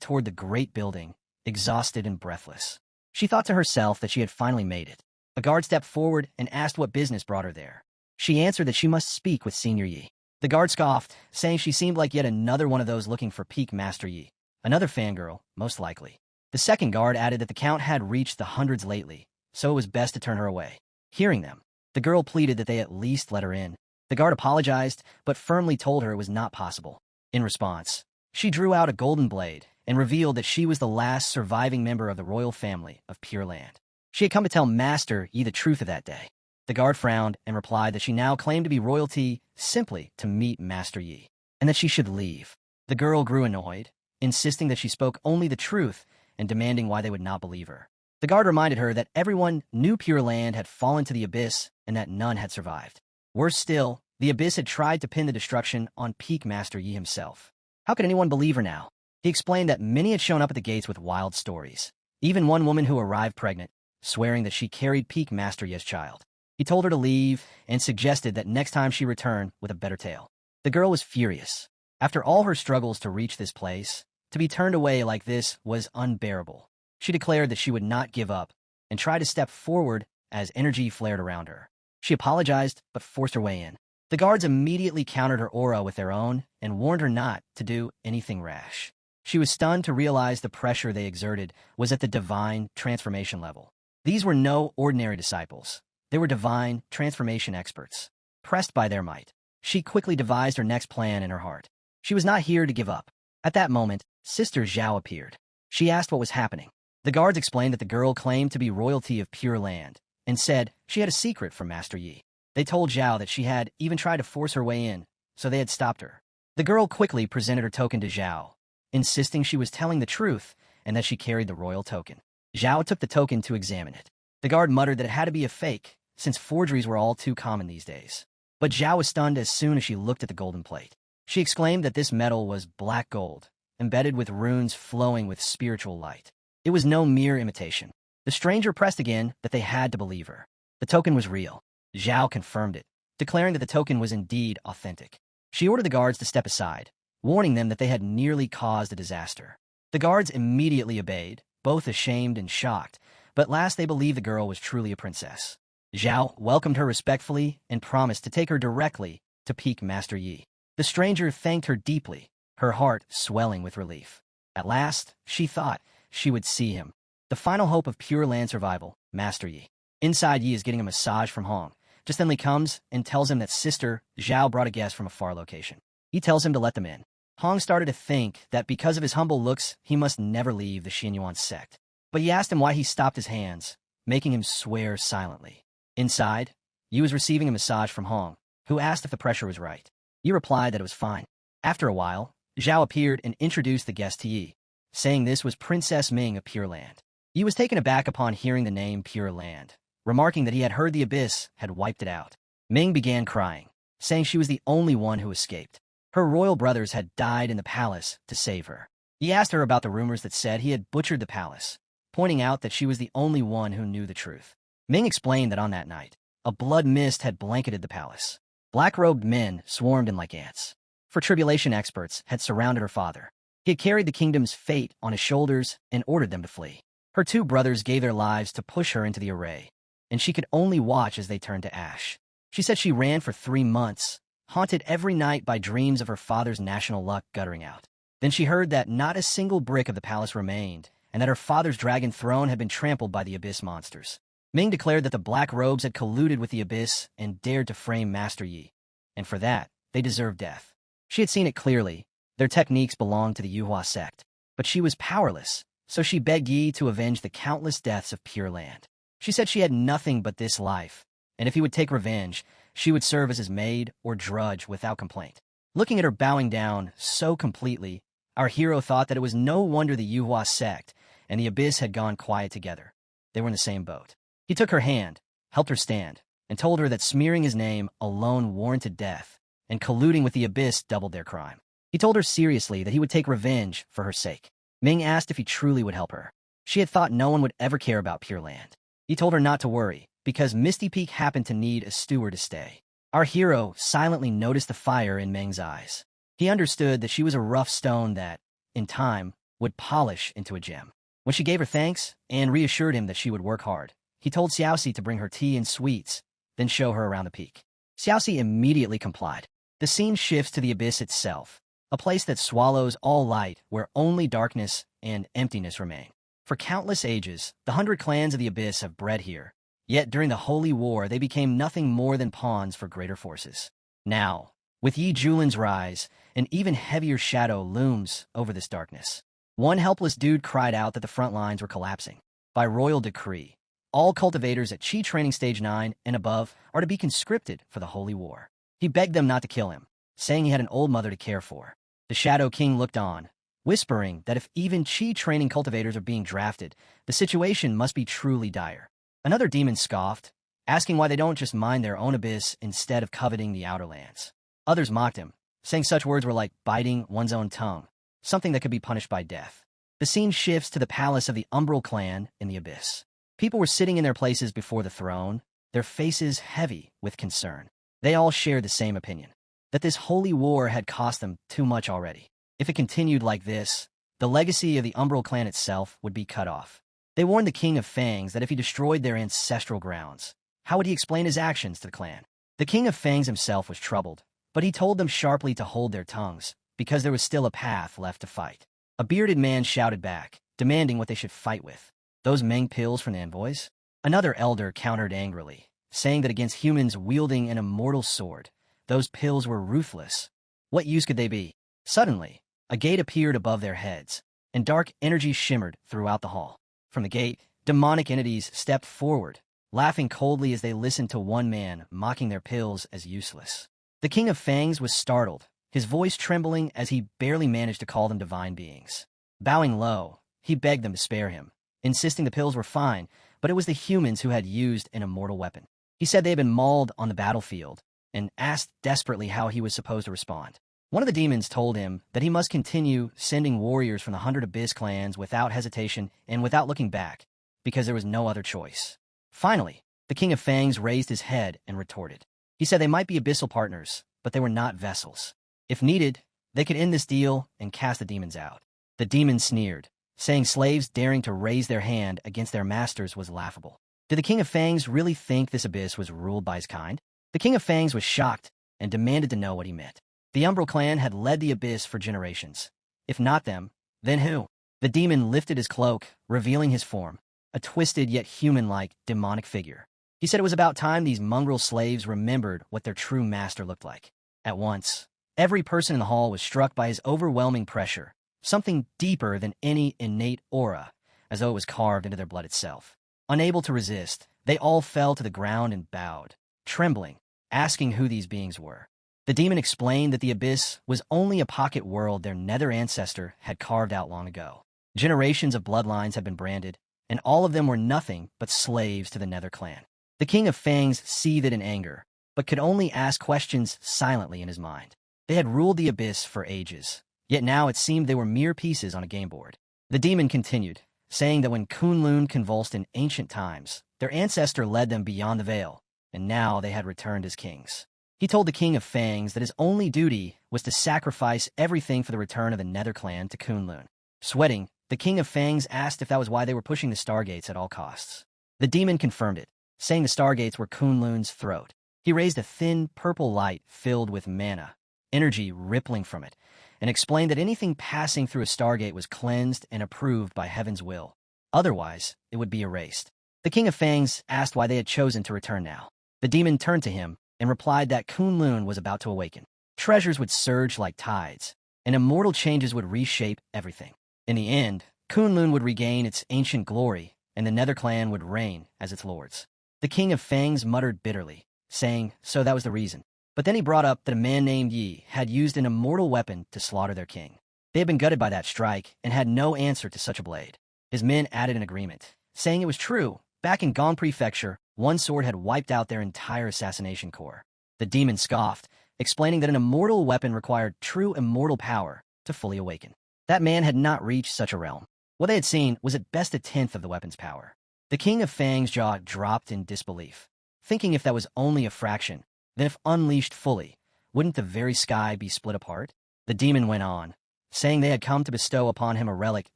toward the great building, exhausted and breathless. She thought to herself that she had finally made it. A guard stepped forward and asked what business brought her there. She answered that she must speak with Senior Yi. The guard scoffed, saying she seemed like yet another one of those looking for peak Master Yi. Another fangirl, most likely. The second guard added that the count had reached the hundreds lately, so it was best to turn her away. Hearing them, the girl pleaded that they at least let her in. The guard apologized, but firmly told her it was not possible. In response, she drew out a golden blade and revealed that she was the last surviving member of the royal family of Pure Land. She had come to tell Master Yi the truth of that day. The guard frowned and replied that she now claimed to be royalty simply to meet Master Yi, and that she should leave. The girl grew annoyed, insisting that she spoke only the truth and demanding why they would not believe her. The guard reminded her that everyone knew Pure Land had fallen to the Abyss and that none had survived. Worse still, the Abyss had tried to pin the destruction on peak Master Yi himself. How could anyone believe her now? He explained that many had shown up at the gates with wild stories. Even one woman who arrived pregnant, swearing that she carried peak Master Yi's child. He told her to leave and suggested that next time she return with a better tale. The girl was furious. After all her struggles to reach this place, to be turned away like this was unbearable. She declared that she would not give up and try to step forward as energy flared around her. She apologized, but forced her way in. The guards immediately countered her aura with their own and warned her not to do anything rash. She was stunned to realize the pressure they exerted was at the divine transformation level. These were no ordinary disciples. They were divine transformation experts. Pressed by their might, she quickly devised her next plan in her heart. She was not here to give up. At that moment, Sister Zhao appeared. She asked what was happening. The guards explained that the girl claimed to be royalty of Pure Land and said she had a secret from Master Yi. They told Zhao that she had even tried to force her way in, so they had stopped her. The girl quickly presented her token to Zhao, insisting she was telling the truth and that she carried the royal token. Zhao took the token to examine it. The guard muttered that it had to be a fake, since forgeries were all too common these days. But Zhao was stunned as soon as she looked at the golden plate. She exclaimed that this metal was black gold, embedded with runes flowing with spiritual light. It was no mere imitation. The stranger pressed again that they had to believe her. The token was real. Zhao confirmed it, declaring that the token was indeed authentic. She ordered the guards to step aside, warning them that they had nearly caused a disaster. The guards immediately obeyed, both ashamed and shocked, but at last they believed the girl was truly a princess. Zhao welcomed her respectfully and promised to take her directly to Peak Master Yi. The stranger thanked her deeply, her heart swelling with relief. At last, she thought she would see him. The final hope of Pure Land survival, Master Yi. Inside, Yi is getting a massage from Hong. Just then Li comes and tells him that Sister Zhao brought a guest from a far location. He tells him to let them in. Hong started to think that because of his humble looks, he must never leave the Xinyuan sect. But he asked him why he stopped his hands, making him swear silently. Inside, Yi was receiving a massage from Hong, who asked if the pressure was right. Yi replied that it was fine. After a while, Zhao appeared and introduced the guest to Yi, saying this was Princess Ming of Pure Land. Yi was taken aback upon hearing the name Pure Land, remarking that he had heard the abyss had wiped it out. Ming began crying, saying she was the only one who escaped. Her royal brothers had died in the palace to save her. He asked her about the rumors that said he had butchered the palace, pointing out that she was the only one who knew the truth. Ming explained that on that night, a blood mist had blanketed the palace. Black-robed men swarmed in like ants. For tribulation experts had surrounded her father. He had carried the kingdom's fate on his shoulders and ordered them to flee. Her two brothers gave their lives to push her into the array, and she could only watch as they turned to ash. She said she ran for 3 months, haunted every night by dreams of her father's national luck guttering out. Then she heard that not a single brick of the palace remained, and that her father's dragon throne had been trampled by the abyss monsters. Ming declared that the Black Robes had colluded with the abyss and dared to frame Master Yi, and for that, they deserved death. She had seen it clearly. Their techniques belonged to the Yuhua sect, but she was powerless, so she begged Yi to avenge the countless deaths of Pure Land. She said she had nothing but this life, and if he would take revenge, she would serve as his maid or drudge without complaint. Looking at her bowing down so completely, our hero thought that it was no wonder the Yuhua sect and the abyss had gone quiet together. They were in the same boat. He took her hand, helped her stand, and told her that smearing his name alone warranted death, and colluding with the abyss doubled their crime. He told her seriously that he would take revenge for her sake. Ming asked if he truly would help her. She had thought no one would ever care about Pure Land. He told her not to worry, because Misty Peak happened to need a steward to stay. Our hero silently noticed the fire in Meng's eyes. He understood that she was a rough stone that, in time, would polish into a gem. When she gave her thanks and reassured him that she would work hard, he told Xiaoxi to bring her tea and sweets, then show her around the peak. Xiaoxi immediately complied. The scene shifts to the abyss itself, a place that swallows all light where only darkness and emptiness remain. For countless ages, the 100 clans of the abyss have bred here, yet during the Holy War they became nothing more than pawns for greater forces. Now, with Yi Julin's rise, an even heavier shadow looms over this darkness. One helpless dude cried out that the front lines were collapsing. By royal decree, all cultivators at Qi Training Stage 9 and above are to be conscripted for the Holy War. He begged them not to kill him, saying he had an old mother to care for. The Shadow King looked on, whispering that if even Qi Training cultivators are being drafted, the situation must be truly dire. Another demon scoffed, asking why they don't just mine their own abyss instead of coveting the outer lands. Others mocked him, saying such words were like biting one's own tongue, something that could be punished by death. The scene shifts to the palace of the Umbral clan in the abyss. People were sitting in their places before the throne, their faces heavy with concern. They all shared the same opinion, that this holy war had cost them too much already. If it continued like this, the legacy of the Umbral clan itself would be cut off. They warned the King of Fangs that if he destroyed their ancestral grounds, how would he explain his actions to the clan? The King of Fangs himself was troubled, but he told them sharply to hold their tongues, because there was still a path left to fight. A bearded man shouted back, demanding what they should fight with. Those Meng pills from the envoys? Another elder countered angrily, saying that against humans wielding an immortal sword, those pills were ruthless. What use could they be? Suddenly, a gate appeared above their heads, and dark energy shimmered throughout the hall. From the gate, demonic entities stepped forward, laughing coldly as they listened to one man mocking their pills as useless. The King of Fangs was startled, his voice trembling as he barely managed to call them divine beings. Bowing low, he begged them to spare him, insisting the pills were fine, but it was the humans who had used an immortal weapon. He said they had been mauled on the battlefield and asked desperately how he was supposed to respond. One of the demons told him that he must continue sending warriors from the 100 Abyss clans without hesitation and without looking back, because there was no other choice. Finally, the King of Fangs raised his head and retorted. He said they might be abyssal partners, but they were not vessels. If needed, they could end this deal and cast the demons out. The demon sneered, saying slaves daring to raise their hand against their masters was laughable. Did the King of Fangs really think this abyss was ruled by his kind? The King of Fangs was shocked and demanded to know what he meant. The Umbral clan had led the abyss for generations. If not them, then who? The demon lifted his cloak, revealing his form, a twisted yet human-like demonic figure. He said it was about time these mongrel slaves remembered what their true master looked like. At once, every person in the hall was struck by his overwhelming pressure, something deeper than any innate aura, as though it was carved into their blood itself. Unable to resist, they all fell to the ground and bowed, trembling, asking who these beings were. The demon explained that the abyss was only a pocket world their nether ancestor had carved out long ago. Generations of bloodlines had been branded, and all of them were nothing but slaves to the nether clan. The King of Fangs seethed in anger, but could only ask questions silently in his mind. They had ruled the abyss for ages, yet now it seemed they were mere pieces on a game board. The demon continued, saying that when Kunlun convulsed in ancient times, their ancestor led them beyond the veil, and now they had returned as kings. He told the King of Fangs that his only duty was to sacrifice everything for the return of the Nether Clan to Kunlun. Sweating, the King of Fangs asked if that was why they were pushing the Stargates at all costs. The demon confirmed it, saying the Stargates were Kunlun's throat. He raised a thin, purple light filled with mana, energy rippling from it, and explained that anything passing through a Stargate was cleansed and approved by Heaven's will. Otherwise, it would be erased. The King of Fangs asked why they had chosen to return now. The demon turned to him and replied that Kunlun was about to awaken. Treasures would surge like tides, and immortal changes would reshape everything. In the end, Kunlun would regain its ancient glory, and the Nether Clan would reign as its lords. The King of Fangs muttered bitterly, saying, so that was the reason. But then he brought up that a man named Yi had used an immortal weapon to slaughter their king. They had been gutted by that strike and had no answer to such a blade. His men added an agreement, saying it was true. Back in Gong Prefecture, one sword had wiped out their entire assassination corps. The demon scoffed, explaining that an immortal weapon required true immortal power to fully awaken. That man had not reached such a realm. What they had seen was at best a tenth of the weapon's power. The King of Fang's jaw dropped in disbelief, thinking if that was only a fraction, then if unleashed fully, wouldn't the very sky be split apart? The demon went on, saying they had come to bestow upon him a relic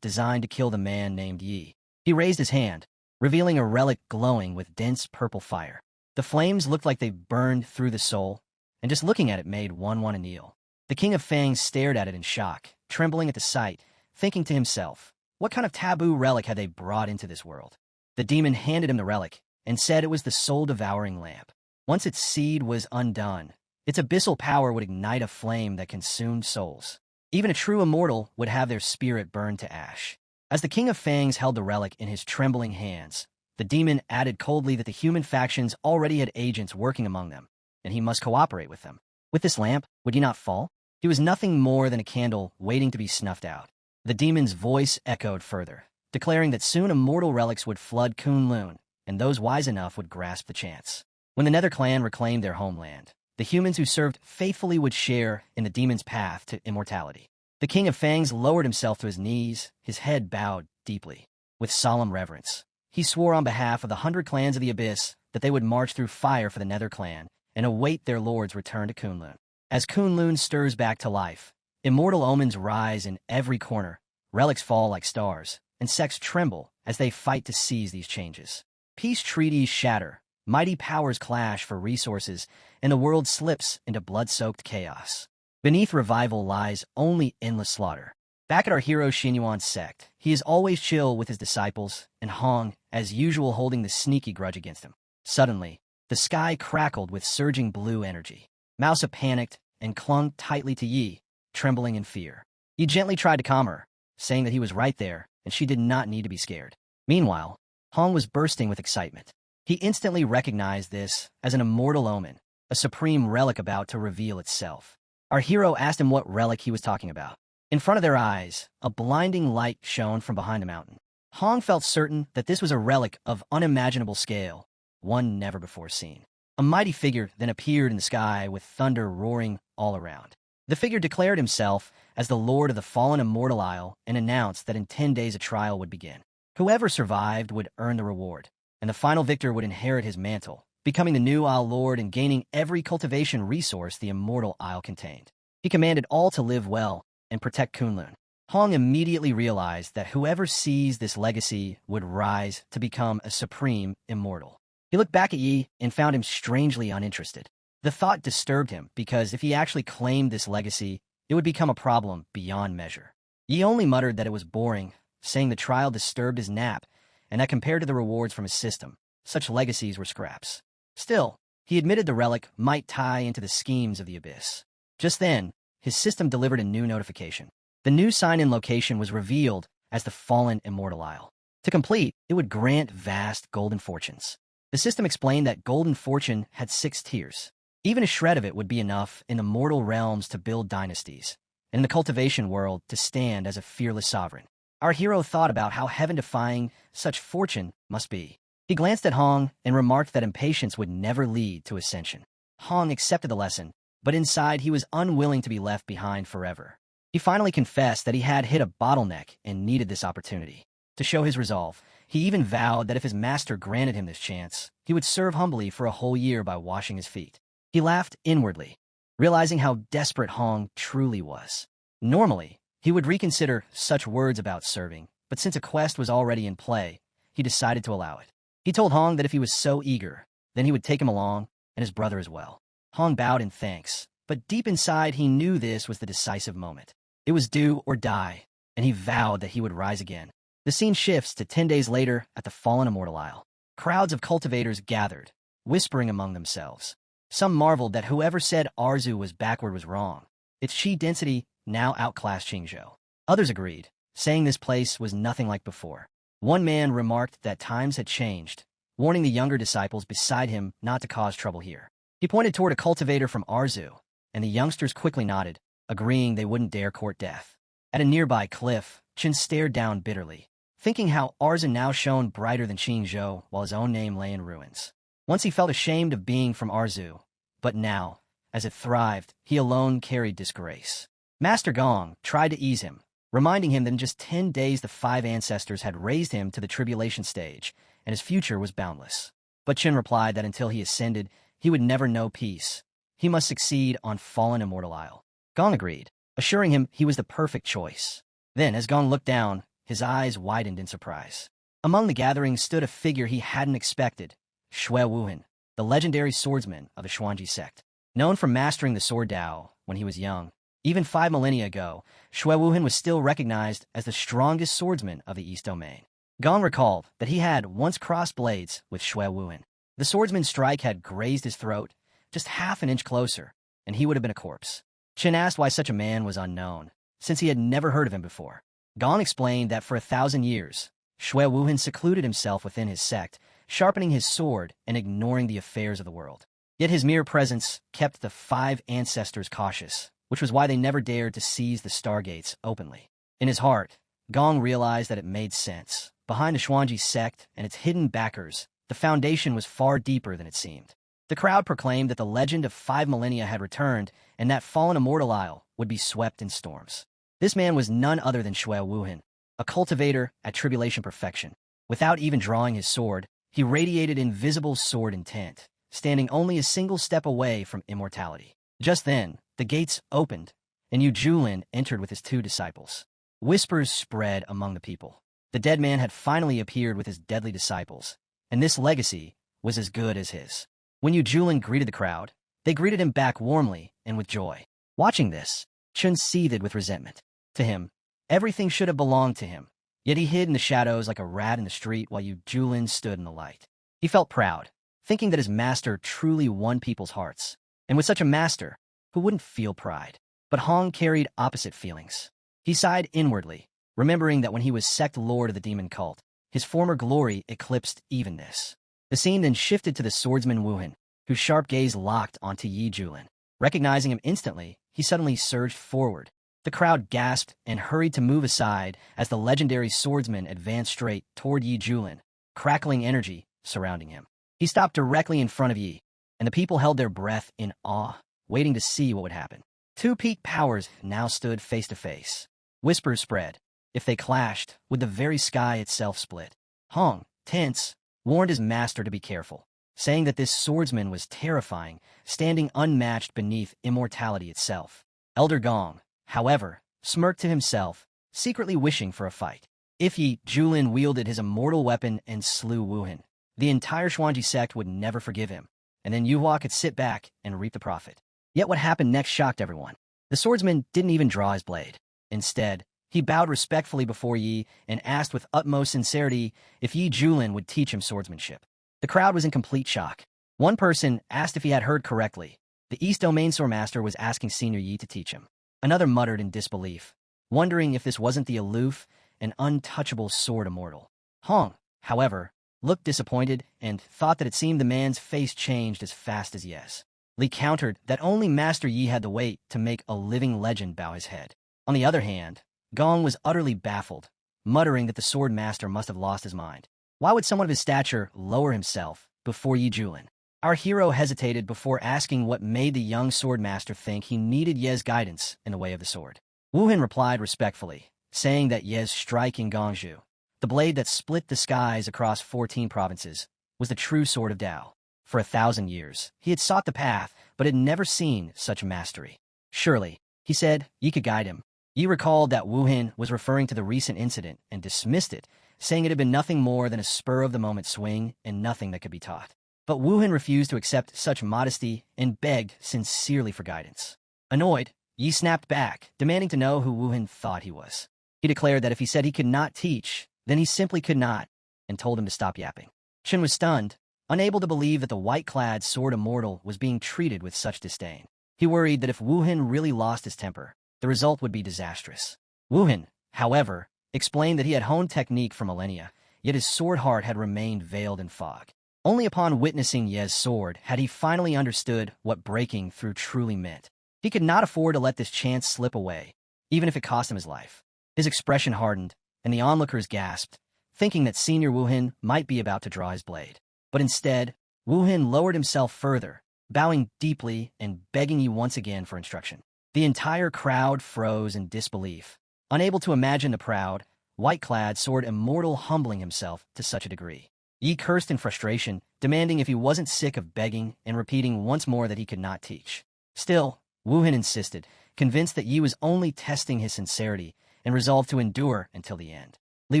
designed to kill the man named Yi. He raised his hand, revealing a relic glowing with dense purple fire. The flames looked like they burned through the soul, and just looking at it made one want to kneel. The King of Fangs stared at it in shock, trembling at the sight, thinking to himself, what kind of taboo relic had they brought into this world? The demon handed him the relic, and said it was the soul-devouring lamp. Once its seed was undone, its abyssal power would ignite a flame that consumed souls. Even a true immortal would have their spirit burned to ash. As the King of Fangs held the relic in his trembling hands, the demon added coldly that the human factions already had agents working among them, and he must cooperate with them. With this lamp, would he not fall? He was nothing more than a candle waiting to be snuffed out. The demon's voice echoed further, declaring that soon immortal relics would flood Kunlun, and those wise enough would grasp the chance. When the Nether Clan reclaimed their homeland, the humans who served faithfully would share in the demon's path to immortality. The King of Fangs lowered himself to his knees, his head bowed deeply. With solemn reverence, he swore on behalf of the 100 clans of the Abyss that they would march through fire for the Nether Clan and await their lord's return to Kunlun. As Kunlun stirs back to life, immortal omens rise in every corner, relics fall like stars, and sects tremble as they fight to seize these changes. Peace treaties shatter, mighty powers clash for resources, and the world slips into blood-soaked chaos. Beneath revival lies only endless slaughter. Back at our hero Xinyuan's sect, he is always chill with his disciples, and Hong, as usual, holding the sneaky grudge against him. Suddenly, the sky crackled with surging blue energy. Mousa panicked and clung tightly to Yi, trembling in fear. Yi gently tried to calm her, saying that he was right there, and she did not need to be scared. Meanwhile, Hong was bursting with excitement. He instantly recognized this as an immortal omen, a supreme relic about to reveal itself. Our hero asked him what relic he was talking about. In front of their eyes, a blinding light shone from behind a mountain. Hong felt certain that this was a relic of unimaginable scale, one never before seen. A mighty figure then appeared in the sky with thunder roaring all around. The figure declared himself as the lord of the fallen immortal isle and announced that in 10 days a trial would begin. Whoever survived would earn the reward, and the final victor would inherit his mantle, becoming the new Isle Lord and gaining every cultivation resource the immortal isle contained. He commanded all to live well and protect Kunlun. Hong immediately realized that whoever seized this legacy would rise to become a supreme immortal. He looked back at Yi and found him strangely uninterested. The thought disturbed him because if he actually claimed this legacy, it would become a problem beyond measure. Yi only muttered that it was boring, saying the trial disturbed his nap, and that compared to the rewards from his system, such legacies were scraps. Still, he admitted the relic might tie into the schemes of the Abyss. Just then, his system delivered a new notification. The new sign-in location was revealed as the Fallen Immortal Isle. To complete, it would grant vast golden fortunes. The system explained that golden fortune had 6 tiers. Even a shred of it would be enough in the mortal realms to build dynasties, and in the cultivation world to stand as a fearless sovereign. Our hero thought about how heaven-defying such fortune must be. He glanced at Hong and remarked that impatience would never lead to ascension. Hong accepted the lesson, but inside he was unwilling to be left behind forever. He finally confessed that he had hit a bottleneck and needed this opportunity. To show his resolve, he even vowed that if his master granted him this chance, he would serve humbly for a whole year by washing his feet. He laughed inwardly, realizing how desperate Hong truly was. Normally, he would reconsider such words about serving, but since a quest was already in play, he decided to allow it. He told Hong that if he was so eager, then he would take him along, and his brother as well. Hong bowed in thanks, but deep inside he knew this was the decisive moment. It was do or die, and he vowed that he would rise again. The scene shifts to 10 days later at the Fallen Immortal Isle. Crowds of cultivators gathered, whispering among themselves. Some marveled that whoever said Arzu was backward was wrong. Its chi density now outclassed Qingzhou. Others agreed, saying this place was nothing like before. One man remarked that times had changed, warning the younger disciples beside him not to cause trouble here. He pointed toward a cultivator from Arzu, and the youngsters quickly nodded, agreeing they wouldn't dare court death. At a nearby cliff, Chen stared down bitterly, thinking how Arzu now shone brighter than Qingzhou while his own name lay in ruins. Once he felt ashamed of being from Arzu, but now, as it thrived, he alone carried disgrace. Master Gong tried to ease him, reminding him that in just 10 days the 5 ancestors had raised him to the tribulation stage, and his future was boundless. But Chen replied that until he ascended, he would never know peace. He must succeed on Fallen Immortal Isle. Gong agreed, assuring him he was the perfect choice. Then, as Gong looked down, his eyes widened in surprise. Among the gathering stood a figure he hadn't expected, Shui Wuhan, the legendary swordsman of the Xuanji sect. Known for mastering the sword Dao when he was young, even 5 millennia ago, Shui Wuhan was still recognized as the strongest swordsman of the East Domain. Gong recalled that he had once crossed blades with Shui Wuhan. The swordsman's strike had grazed his throat just half an inch closer, and he would have been a corpse. Chen asked why such a man was unknown, since he had never heard of him before. Gong explained that for 1,000 years, Shui Wuhan secluded himself within his sect, sharpening his sword and ignoring the affairs of the world. Yet his mere presence kept the 5 ancestors cautious, which was why they never dared to seize the stargates openly. In his heart, Gong realized that it made sense. Behind the Xuanji sect and its hidden backers, the foundation was far deeper than it seemed. The crowd proclaimed that the legend of 5 millennia had returned and that Fallen Immortal Isle would be swept in storms. This man was none other than Shui Wuhan, a cultivator at tribulation perfection. Without even drawing his sword, he radiated invisible sword intent, standing only a single step away from immortality. Just then, the gates opened, and Yu Julin entered with his 2 disciples. Whispers spread among the people. The dead man had finally appeared with his deadly disciples, and this legacy was as good as his. When Yu Julin greeted the crowd, they greeted him back warmly and with joy. Watching this, Chen seethed with resentment. To him, everything should have belonged to him, yet he hid in the shadows like a rat in the street while Yu Julin stood in the light. He felt proud, thinking that his master truly won people's hearts. And with such a master, who wouldn't feel pride? But Hong carried opposite feelings. He sighed inwardly, remembering that when he was sect lord of the demon cult, his former glory eclipsed even this. The scene then shifted to the swordsman Wuhan, whose sharp gaze locked onto Yi Julin. Recognizing him instantly, he suddenly surged forward, The crowd gasped and hurried to move aside as the legendary swordsman advanced straight toward Yi Julin, crackling energy surrounding him. He stopped directly in front of Yi, and the people held their breath in awe, waiting to see what would happen. Two peak powers now stood face to face. Whispers spread. If they clashed, would the very sky itself split? Hong, tense, warned his master to be careful, saying that this swordsman was terrifying, standing unmatched beneath immortality itself. Elder Gong, however, smirked to himself, secretly wishing for a fight. If Yi Julin wielded his immortal weapon and slew Wuhan, the entire Xuanji sect would never forgive him, and then Yuhua could sit back and reap the profit. Yet what happened next shocked everyone. The swordsman didn't even draw his blade. Instead, he bowed respectfully before Yi and asked with utmost sincerity if Yi Julin would teach him swordsmanship. The crowd was in complete shock. One person asked if he had heard correctly. The East Domain Swordmaster was asking Senior Yi to teach him. Another muttered in disbelief, wondering if this wasn't the aloof and untouchable sword immortal. Hong, however, looked disappointed and thought that it seemed the man's face changed as fast as yes. Li countered that only Master Yi had the weight to make a living legend bow his head. On the other hand, Gong was utterly baffled, muttering that the sword master must have lost his mind. Why would someone of his stature lower himself before Yi Julin? Our hero hesitated before asking what made the young sword master think he needed Ye's guidance in the way of the sword. Wuhan replied respectfully, saying that Ye's strike in Gongzhou, the blade that split the skies across 14 provinces, was the true sword of Tao. For 1,000 years, he had sought the path, but had never seen such mastery. Surely, he said, Yi could guide him. Yi recalled that Wuhan was referring to the recent incident and dismissed it, saying it had been nothing more than a spur-of-the-moment swing and nothing that could be taught. But Wuhan refused to accept such modesty and begged sincerely for guidance. Annoyed, Yi snapped back, demanding to know who Wuhan thought he was. He declared that if he said he could not teach, then he simply could not, and told him to stop yapping. Chen was stunned, unable to believe that the white-clad sword immortal was being treated with such disdain. He worried that if Wuhan really lost his temper, the result would be disastrous. Wuhan, however, explained that he had honed technique for millennia, yet his sword heart had remained veiled in fog. Only upon witnessing Ye's sword had he finally understood what breaking through truly meant. He could not afford to let this chance slip away, even if it cost him his life. His expression hardened, and the onlookers gasped, thinking that Senior Wuhan might be about to draw his blade. But instead, Wuhan lowered himself further, bowing deeply and begging Yi once again for instruction. The entire crowd froze in disbelief, unable to imagine the proud, white-clad sword immortal humbling himself to such a degree. Yi cursed in frustration, demanding if he wasn't sick of begging and repeating once more that he could not teach. Still, Wuhan insisted, convinced that Yi was only testing his sincerity and resolved to endure until the end. Li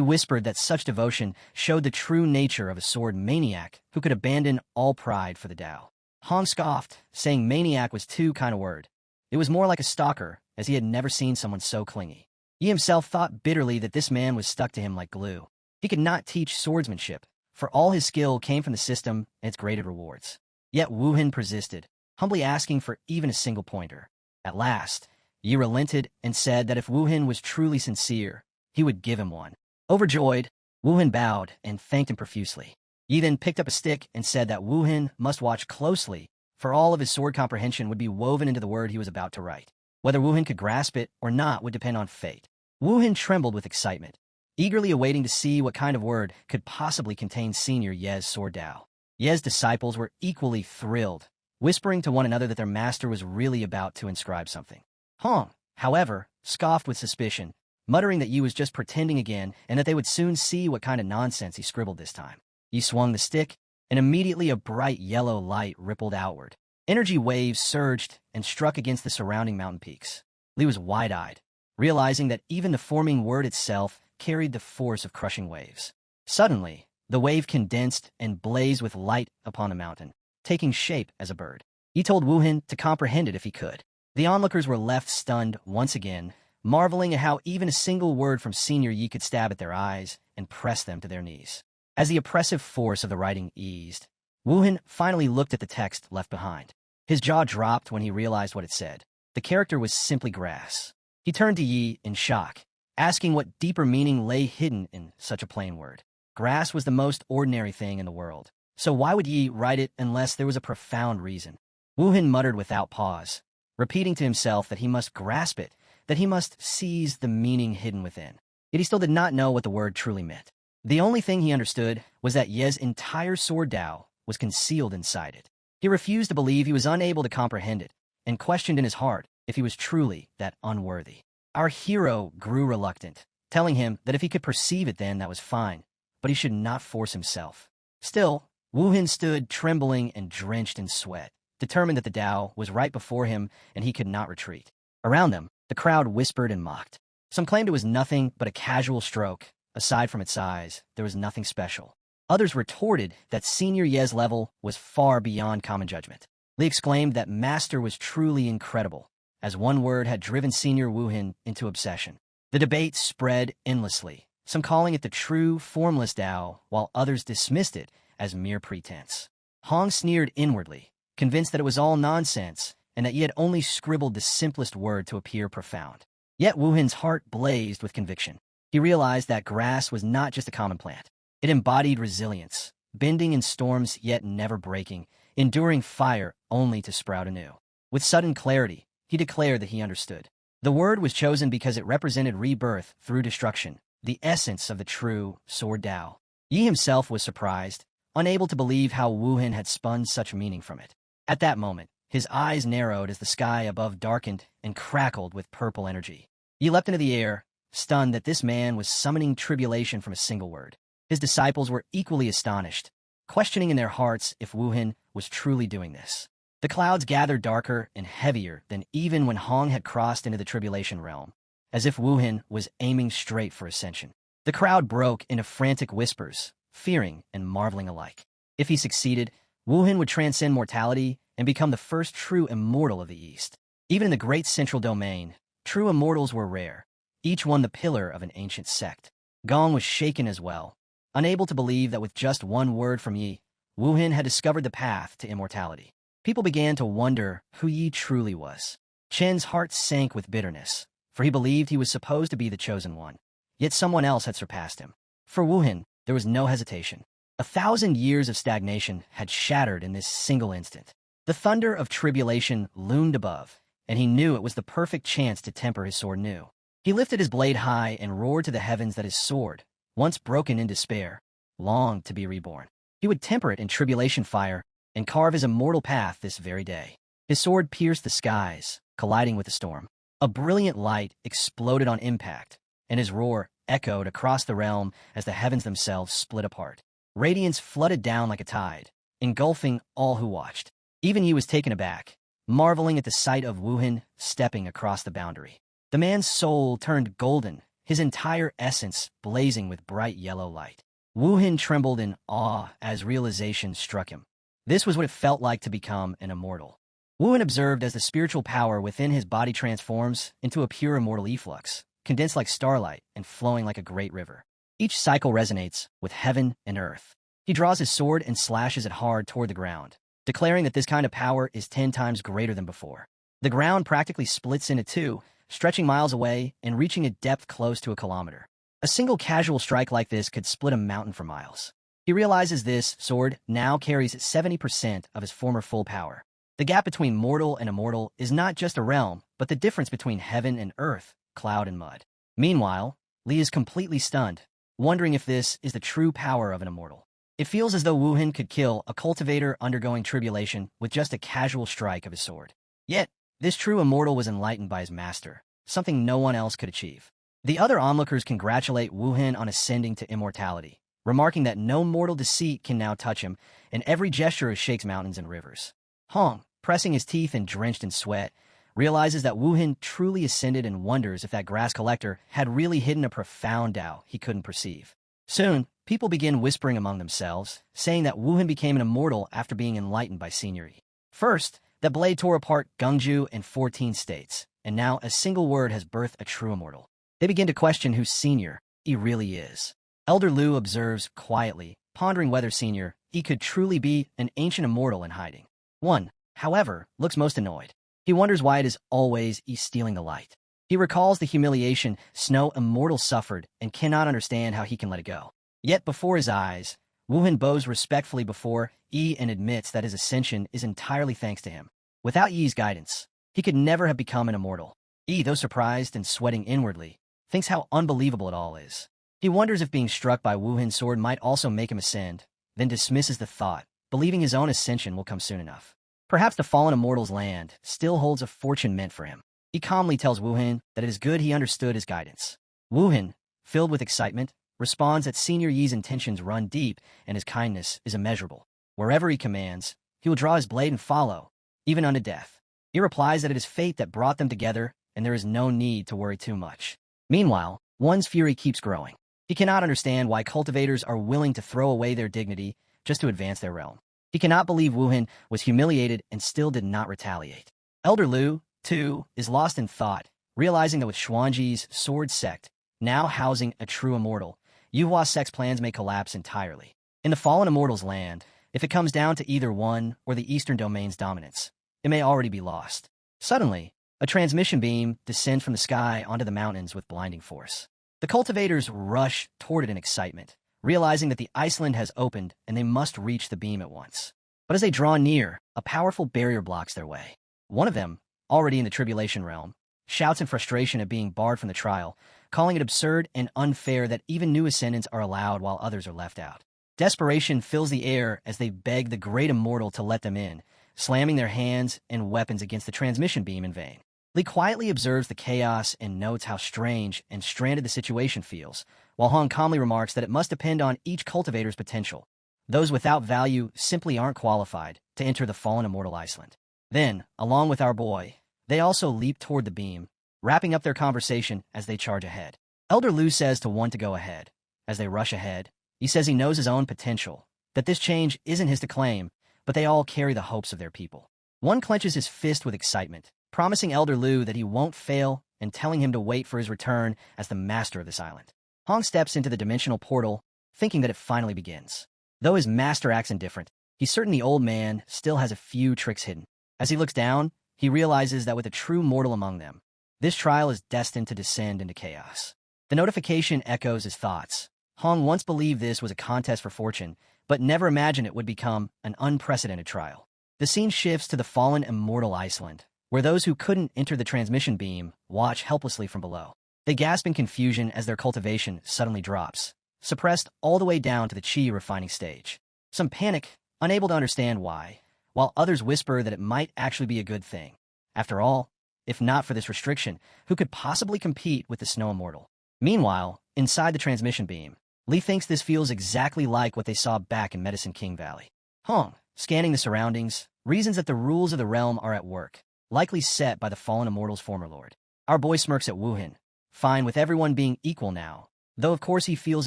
whispered that such devotion showed the true nature of a sword maniac who could abandon all pride for the Tao. Hong scoffed, saying maniac was too kind a word. It was more like a stalker, as he had never seen someone so clingy. He himself thought bitterly that this man was stuck to him like glue. He could not teach swordsmanship, for all his skill came from the system and its graded rewards. Yet Wuhan persisted, humbly asking for even a single pointer. At last, Yi relented and said that if Wuhan was truly sincere, he would give him one. Overjoyed, Wuhan bowed and thanked him profusely. Yi then picked up a stick and said that Wuhan must watch closely, for all of his sword comprehension would be woven into the word he was about to write. Whether Wuhan could grasp it or not would depend on fate. Wuhan trembled with excitement, eagerly awaiting to see what kind of word could possibly contain Senior Ye's sword Tao. Ye's disciples were equally thrilled, whispering to one another that their master was really about to inscribe something. Hong, however, scoffed with suspicion, muttering that Yi was just pretending again and that they would soon see what kind of nonsense he scribbled this time. Yi swung the stick, and immediately a bright yellow light rippled outward. Energy waves surged and struck against the surrounding mountain peaks. Li was wide-eyed, realizing that even the forming word itself carried the force of crushing waves. Suddenly, the wave condensed and blazed with light upon the mountain, taking shape as a bird. He told Wuhan to comprehend it if he could. The onlookers were left stunned once again, marveling at how even a single word from Senior Yi could stab at their eyes and press them to their knees. As the oppressive force of the writing eased, Wuhan finally looked at the text left behind. His jaw dropped when he realized what it said. The character was simply grass. He turned to Yi in shock, asking what deeper meaning lay hidden in such a plain word. Grass was the most ordinary thing in the world, so why would Yi write it unless there was a profound reason? Wuhan muttered without pause, repeating to himself that he must grasp it, that he must seize the meaning hidden within. Yet he still did not know what the word truly meant. The only thing he understood was that Ye's entire sword Tao was concealed inside it. He refused to believe, he was unable to comprehend it, and questioned in his heart if he was truly that unworthy. Our hero grew reluctant, telling him that if he could perceive it then, that was fine, but he should not force himself. Still, Wu Hin stood trembling and drenched in sweat, determined that the Tao was right before him and he could not retreat. Around them, the crowd whispered and mocked. Some claimed it was nothing but a casual stroke. Aside from its size, there was nothing special. Others retorted that Senior Ye's level was far beyond common judgment. Li exclaimed that Master was truly incredible, as one word had driven Senior Wu Hin into obsession. The debate spread endlessly, some calling it the true, formless Tao, while others dismissed it as mere pretense. Hong sneered inwardly, convinced that it was all nonsense, and that Yi had only scribbled the simplest word to appear profound. Yet Wu Hin's heart blazed with conviction. He realized that grass was not just a common plant. It embodied resilience, bending in storms yet never breaking, enduring fire only to sprout anew. With sudden clarity, he declared that he understood. The word was chosen because it represented rebirth through destruction, the essence of the true Sword Tao. Yi himself was surprised, unable to believe how Wu Hin had spun such meaning from it. At that moment, his eyes narrowed as the sky above darkened and crackled with purple energy. He leapt into the air, stunned that this man was summoning tribulation from a single word. His disciples were equally astonished, questioning in their hearts if Wu Hin was truly doing this. The clouds gathered darker and heavier than even when Hong had crossed into the tribulation realm, as if Wu Hin was aiming straight for Ascension. The crowd broke into frantic whispers, fearing and marveling alike. If he succeeded, Wu Hin would transcend mortality and become the first true immortal of the East. Even in the great central domain, true immortals were rare, each one the pillar of an ancient sect. Gong was shaken as well, unable to believe that with just one word from Yi, Wu Hin had discovered the path to immortality. People began to wonder who Yi truly was. Chen's heart sank with bitterness, for he believed he was supposed to be the chosen one. Yet someone else had surpassed him. For Wu Hin, there was no hesitation. 1,000 years of stagnation had shattered in this single instant. The thunder of tribulation loomed above, and he knew it was the perfect chance to temper his sword anew. He lifted his blade high and roared to the heavens that his sword, once broken in despair, longed to be reborn. He would temper it in tribulation fire and carve his immortal path this very day. His sword pierced the skies, colliding with the storm. A brilliant light exploded on impact, and his roar echoed across the realm as the heavens themselves split apart. Radiance flooded down like a tide, engulfing all who watched. Even Yi was taken aback, marveling at the sight of Wu Hin stepping across the boundary. The man's soul turned golden, his entire essence blazing with bright yellow light. Wu Hin trembled in awe as realization struck him. This was what it felt like to become an immortal. Wu Hin observed as the spiritual power within his body transforms into a pure immortal efflux, condensed like starlight and flowing like a great river. Each cycle resonates with heaven and earth. He draws his sword and slashes it hard toward the ground, declaring that this kind of power is 10 times greater than before. The ground practically splits into two, stretching miles away and reaching a depth close to a kilometer. A single casual strike like this could split a mountain for miles. He realizes this sword now carries 70% of his former full power. The gap between mortal and immortal is not just a realm, but the difference between heaven and earth, cloud and mud. Meanwhile, Li is completely stunned, wondering if this is the true power of an immortal. It feels as though Wu Hin could kill a cultivator undergoing tribulation with just a casual strike of his sword. Yet, this true immortal was enlightened by his master, something no one else could achieve. The other onlookers congratulate Wu Hin on ascending to immortality, remarking that no mortal deceit can now touch him, and every gesture shakes mountains and rivers. Hong, pressing his teeth and drenched in sweat, realizes that Wu Hin truly ascended and wonders if that grass collector had really hidden a profound Tao he couldn't perceive. Soon, people begin whispering among themselves, saying that Wu Hin became an immortal after being enlightened by Senior Yi. First, that blade tore apart Gungju and 14 states, and now a single word has birthed a true immortal. They begin to question who Senior Yi really is. Elder Liu observes quietly, pondering whether Senior Yi could truly be an ancient immortal in hiding. One, however, looks most annoyed. He wonders why it is always Yi stealing the light. He recalls the humiliation Snow Immortal suffered and cannot understand how he can let it go. Yet before his eyes, Wu Hin bows respectfully before Yi and admits that his ascension is entirely thanks to him. Without Yi's guidance, he could never have become an immortal. Though surprised and sweating inwardly, thinks how unbelievable it all is. He wonders if being struck by Wuhan's sword might also make him ascend, then dismisses the thought, believing his own ascension will come soon enough. Perhaps the fallen immortal's land still holds a fortune meant for him. He calmly tells Wuhan that it is good he understood his guidance. Wuhan, filled with excitement, responds that Senior Yi's intentions run deep and his kindness is immeasurable. Wherever he commands, he will draw his blade and follow, even unto death. He replies that it is fate that brought them together and there is no need to worry too much. Meanwhile, one's fury keeps growing. He cannot understand why cultivators are willing to throw away their dignity just to advance their realm. He cannot believe Wuhan was humiliated and still did not retaliate. Elder Lu, too, is lost in thought, realizing that with Xuanji's sword sect now housing a true immortal, Yuhua sect's plans may collapse entirely. In the fallen immortal's land, if it comes down to either one or the eastern domain's dominance, it may already be lost. Suddenly, a transmission beam descends from the sky onto the mountains with blinding force. The cultivators rush toward it in excitement, realizing that the Iceland has opened and they must reach the beam at once. But as they draw near, a powerful barrier blocks their way. One of them, already in the tribulation realm, shouts in frustration at being barred from the trial, calling it absurd and unfair that even new ascendants are allowed while others are left out. Desperation fills the air as they beg the great immortal to let them in, slamming their hands and weapons against the transmission beam in vain. Li quietly observes the chaos and notes how strange and stranded the situation feels, while Hong calmly remarks that it must depend on each cultivator's potential. Those without value simply aren't qualified to enter the fallen immortal Iceland. Then, along with our boy, they also leap toward the beam, wrapping up their conversation as they charge ahead. Elder Lu says to one to go ahead. As they rush ahead, he says he knows his own potential, that this change isn't his to claim, but they all carry the hopes of their people. One clenches his fist with excitement, promising Elder Lu that he won't fail and telling him to wait for his return as the master of this island. Hong steps into the dimensional portal, thinking that it finally begins. Though his master acts indifferent, he's certain the old man still has a few tricks hidden. As he looks down, he realizes that with a true mortal among them, this trial is destined to descend into chaos. The notification echoes his thoughts. Hong once believed this was a contest for fortune, but never imagined it would become an unprecedented trial. The scene shifts to the fallen immortal Iceland, where those who couldn't enter the transmission beam watch helplessly from below. They gasp in confusion as their cultivation suddenly drops, suppressed all the way down to the chi refining stage. Some panic, unable to understand why, while others whisper that it might actually be a good thing. After all, if not for this restriction, who could possibly compete with the snow immortal? Meanwhile, inside the transmission beam, Li thinks this feels exactly like what they saw back in Medicine King Valley. Hong, scanning the surroundings, reasons that the rules of the realm are at work, likely set by the fallen immortal's former lord. Our boy smirks at Wuhan, fine with everyone being equal now, though of course he feels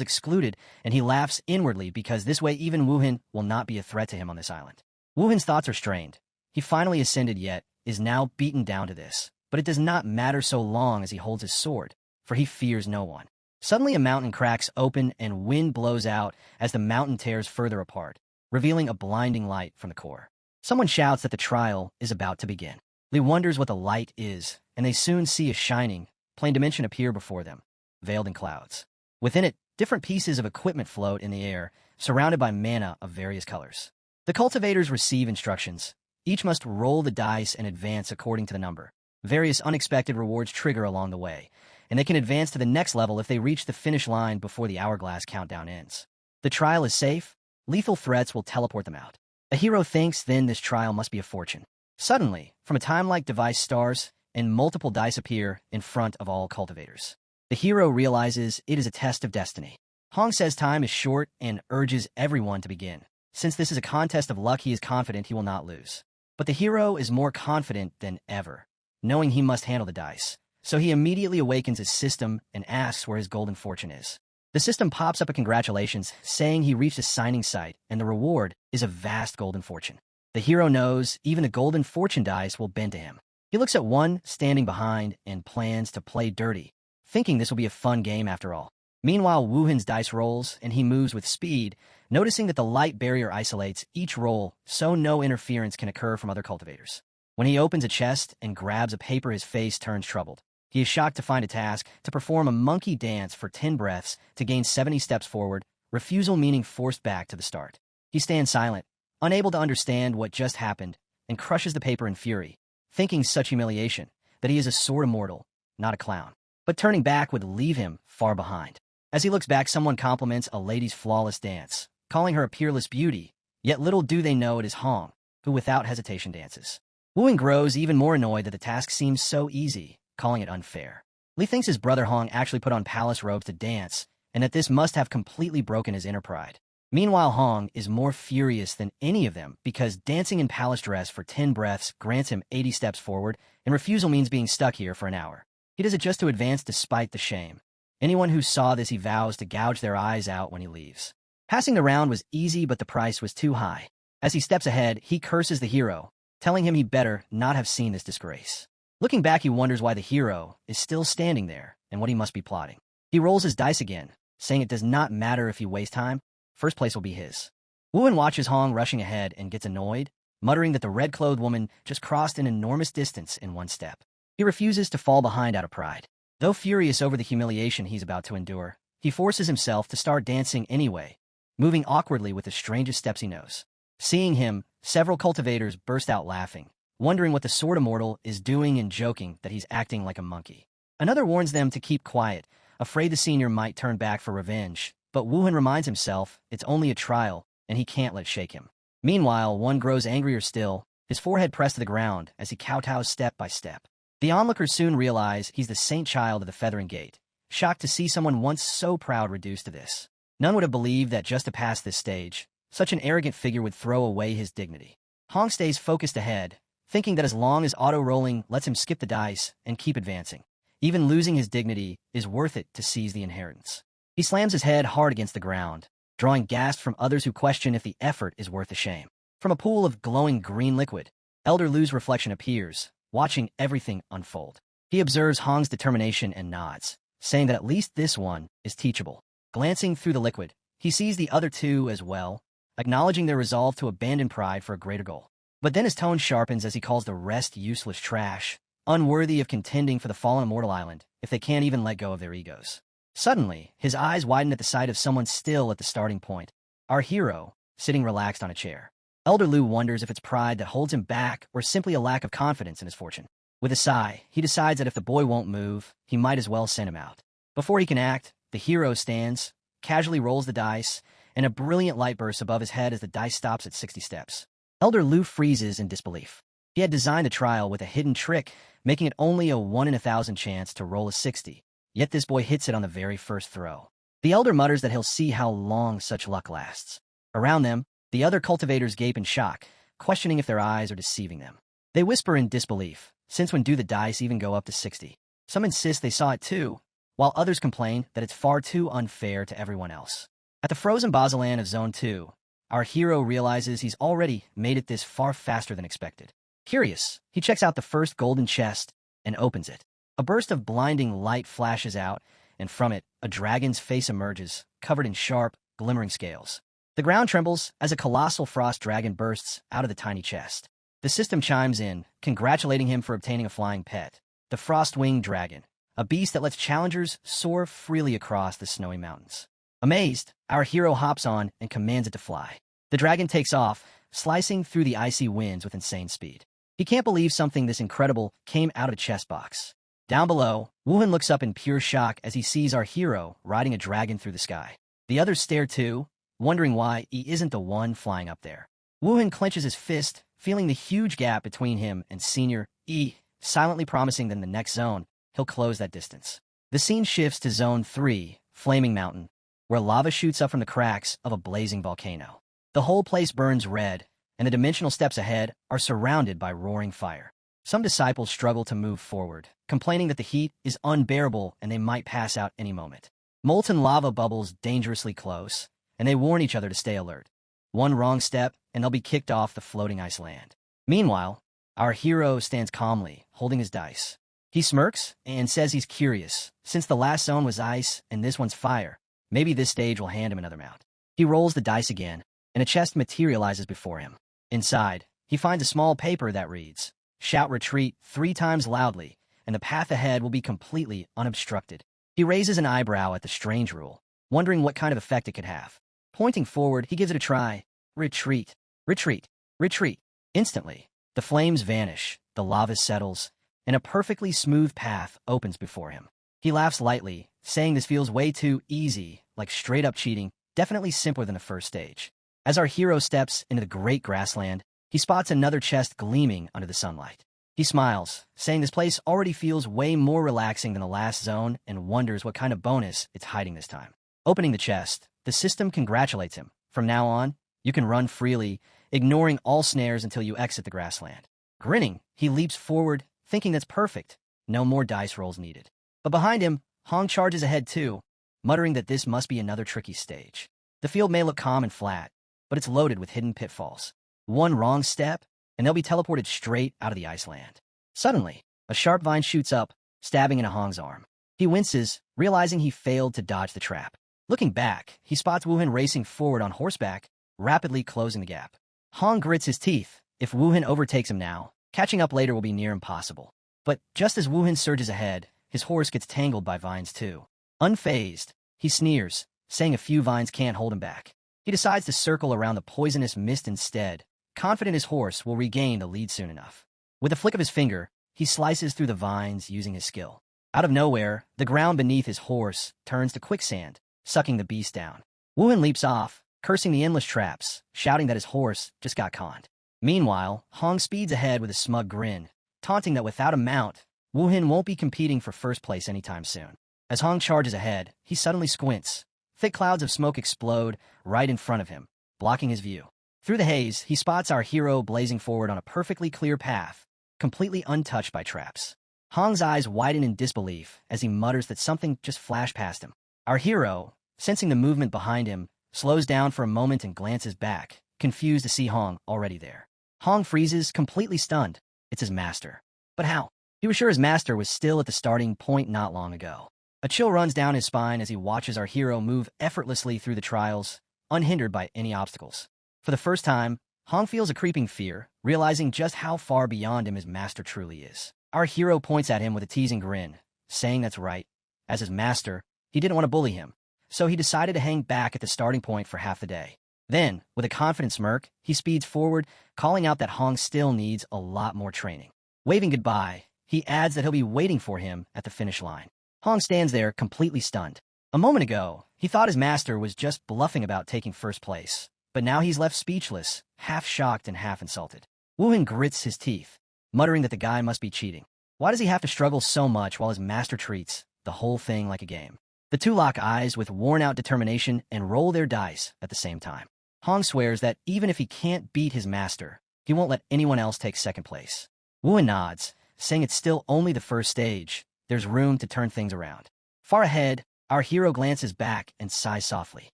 excluded and he laughs inwardly because this way even Wuhan will not be a threat to him on this island. Wuhan's thoughts are strained. He finally ascended yet is now beaten down to this, but it does not matter so long as he holds his sword, for he fears no one. Suddenly a mountain cracks open and wind blows out as the mountain tears further apart, revealing a blinding light from the core. Someone shouts that the trial is about to begin. Li wonders what the light is, and they soon see a shining, plane dimension appear before them, veiled in clouds. Within it, different pieces of equipment float in the air, surrounded by mana of various colors. The cultivators receive instructions. Each must roll the dice and advance according to the number. Various unexpected rewards trigger along the way, and they can advance to the next level if they reach the finish line before the hourglass countdown ends. The trial is safe. Lethal threats will teleport them out. A hero thinks then this trial must be a fortune. Suddenly, from a time-like device stars, and multiple dice appear in front of all cultivators. The hero realizes it is a test of destiny. Hong says time is short and urges everyone to begin. Since this is a contest of luck, he is confident he will not lose. But the hero is more confident than ever, knowing he must handle the dice. So he immediately awakens his system and asks where his golden fortune is. The system pops up a congratulations, saying he reached a signing site, and the reward is a vast golden fortune. The hero knows even the golden fortune dice will bend to him. He looks at one standing behind and plans to play dirty, thinking this will be a fun game after all. Meanwhile, Wuhan's dice rolls, and he moves with speed, noticing that the light barrier isolates each roll so no interference can occur from other cultivators. When he opens a chest and grabs a paper, his face turns troubled. He is shocked to find a task to perform a monkey dance for 10 breaths to gain 70 steps forward, refusal meaning forced back to the start. He stands silent, unable to understand what just happened, and crushes the paper in fury, thinking such humiliation that he is a sword immortal not a clown. But turning back would leave him far behind. As he looks back, someone compliments a lady's flawless dance, calling her a peerless beauty, yet little do they know it is Hong, who without hesitation dances. Wooing grows even more annoyed that the task seems so easy, calling it unfair. Lee thinks his brother Hong actually put on palace robes to dance, and that this must have completely broken his inner pride. Meanwhile, Hong is more furious than any of them because dancing in palace dress for 10 breaths grants him 80 steps forward, and refusal means being stuck here for an hour. He does it just to advance despite the shame. Anyone who saw this, he vows to gouge their eyes out when he leaves. Passing the round was easy, but the price was too high. As he steps ahead, he curses the hero, telling him he better not have seen this disgrace. Looking back, he wonders why the hero is still standing there and what he must be plotting. He rolls his dice again, saying it does not matter if he wastes time, first place will be his. Wooin watches Hong rushing ahead and gets annoyed, muttering that the red-clothed woman just crossed an enormous distance in one step. He refuses to fall behind out of pride. Though furious over the humiliation he's about to endure, he forces himself to start dancing anyway, moving awkwardly with the strangest steps he knows. Seeing him, several cultivators burst out laughing, wondering what the sword immortal is doing and joking that he's acting like a monkey. Another warns them to keep quiet, afraid the senior might turn back for revenge, but Woohin reminds himself it's only a trial and he can't let it shake him. Meanwhile, one grows angrier still, his forehead pressed to the ground as he kowtows step by step. The onlookers soon realize he's the saint child of the Feathering Gate, shocked to see someone once so proud reduced to this. None would have believed that just to pass this stage, such an arrogant figure would throw away his dignity. Hong stays focused ahead, thinking that as long as auto-rolling lets him skip the dice and keep advancing, even losing his dignity is worth it to seize the inheritance. He slams his head hard against the ground, drawing gasps from others who question if the effort is worth the shame. From a pool of glowing green liquid, Elder Lu's reflection appears, watching everything unfold. He observes Hong's determination and nods, saying that at least this one is teachable. Glancing through the liquid, he sees the other two as well, acknowledging their resolve to abandon pride for a greater goal. But then his tone sharpens as he calls the rest useless trash, unworthy of contending for the fallen immortal island if they can't even let go of their egos. Suddenly, his eyes widen at the sight of someone still at the starting point, our hero, sitting relaxed on a chair. Elder Lu wonders if it's pride that holds him back or simply a lack of confidence in his fortune. With a sigh, he decides that if the boy won't move, he might as well send him out. Before he can act, the hero stands, casually rolls the dice, and a brilliant light bursts above his head as the dice stops at 60 steps. Elder Lu freezes in disbelief. He had designed the trial with a hidden trick, making it only a 1 in 1,000 chance to roll a 60, yet this boy hits it on the very first throw. The elder mutters that he'll see how long such luck lasts. Around them, the other cultivators gape in shock, questioning if their eyes are deceiving them. They whisper in disbelief, since when do the dice even go up to 60? Some insist they saw it too, while others complain that it's far too unfair to everyone else. At the frozen Bazaland of Zone 2, our hero realizes he's already made it this far faster than expected. Curious, he checks out the first golden chest and opens it. A burst of blinding light flashes out, and from it, a dragon's face emerges, covered in sharp, glimmering scales. The ground trembles as a colossal frost dragon bursts out of the tiny chest. The system chimes in, congratulating him for obtaining a flying pet, the frost-winged dragon, a beast that lets challengers soar freely across the snowy mountains. Amazed, our hero hops on and commands it to fly. The dragon takes off, slicing through the icy winds with insane speed. He can't believe something this incredible came out of a chest box. Down below, Wuhan looks up in pure shock as he sees our hero riding a dragon through the sky. The others stare too, wondering why he isn't the one flying up there. Wuhan clenches his fist, feeling the huge gap between him and Senior E, silently promising that in the next zone, he'll close that distance. The scene shifts to Zone 3, Flaming Mountain, where lava shoots up from the cracks of a blazing volcano. The whole place burns red, and the dimensional steps ahead are surrounded by roaring fire. Some disciples struggle to move forward, complaining that the heat is unbearable and they might pass out any moment. Molten lava bubbles dangerously close, and they warn each other to stay alert. One wrong step, and they'll be kicked off the floating ice land. Meanwhile, our hero stands calmly, holding his dice. He smirks and says he's curious. Since the last zone was ice and this one's fire, maybe this stage will hand him another mount. He rolls the dice again, and a chest materializes before him. Inside, he finds a small paper that reads, "Shout retreat 3 times loudly, and the path ahead will be completely unobstructed." He raises an eyebrow at the strange rule, wondering what kind of effect it could have. Pointing forward, he gives it a try. Retreat, retreat, retreat. Instantly, the flames vanish, the lava settles, and a perfectly smooth path opens before him. He laughs lightly, saying this feels way too easy, like straight-up cheating, definitely simpler than the first stage. As our hero steps into the great grassland, he spots another chest gleaming under the sunlight. He smiles, saying this place already feels way more relaxing than the last zone and wonders what kind of bonus it's hiding this time. Opening the chest, the system congratulates him. From now on, you can run freely, ignoring all snares until you exit the grassland. Grinning, he leaps forward, thinking that's perfect. No more dice rolls needed. But behind him, Hong charges ahead too, muttering that this must be another tricky stage. The field may look calm and flat, but it's loaded with hidden pitfalls. One wrong step, and they'll be teleported straight out of the Iceland. Suddenly, a sharp vine shoots up, stabbing into Hong's arm. He winces, realizing he failed to dodge the trap. Looking back, he spots Woohin racing forward on horseback, rapidly closing the gap. Hong grits his teeth. If Woohin overtakes him now, catching up later will be near impossible. But just as Woohin surges ahead, his horse gets tangled by vines too. Unfazed, he sneers, saying a few vines can't hold him back. He decides to circle around the poisonous mist instead, confident his horse will regain the lead soon enough. With a flick of his finger, he slices through the vines using his skill. Out of nowhere, the ground beneath his horse turns to quicksand, sucking the beast down. Woohin leaps off, cursing the endless traps, shouting that his horse just got conned. Meanwhile, Hong speeds ahead with a smug grin, taunting that without a mount, Woohin won't be competing for first place anytime soon. As Hong charges ahead, he suddenly squints. Thick clouds of smoke explode right in front of him, blocking his view. Through the haze, he spots our hero blazing forward on a perfectly clear path, completely untouched by traps. Hong's eyes widen in disbelief as he mutters that something just flashed past him. Our hero, sensing the movement behind him, slows down for a moment and glances back, confused to see Hong already there. Hong freezes, completely stunned. It's his master. But how? He was sure his master was still at the starting point not long ago. A chill runs down his spine as he watches our hero move effortlessly through the trials, unhindered by any obstacles. For the first time, Hong feels a creeping fear, realizing just how far beyond him his master truly is. Our hero points at him with a teasing grin, saying that's right. As his master, he didn't want to bully him, so he decided to hang back at the starting point for half the day. Then, with a confident smirk, he speeds forward, calling out that Hong still needs a lot more training. Waving goodbye, he adds that he'll be waiting for him at the finish line. Hong stands there, completely stunned. A moment ago, he thought his master was just bluffing about taking first place, but now he's left speechless, half shocked and half insulted. Woohin grits his teeth, muttering that the guy must be cheating. Why does he have to struggle so much while his master treats the whole thing like a game? The two lock eyes with worn-out determination and roll their dice at the same time. Hong swears that even if he can't beat his master, he won't let anyone else take second place. Woohin nods, saying it's still only the first stage. There's room to turn things around. Far ahead, our hero glances back and sighs softly.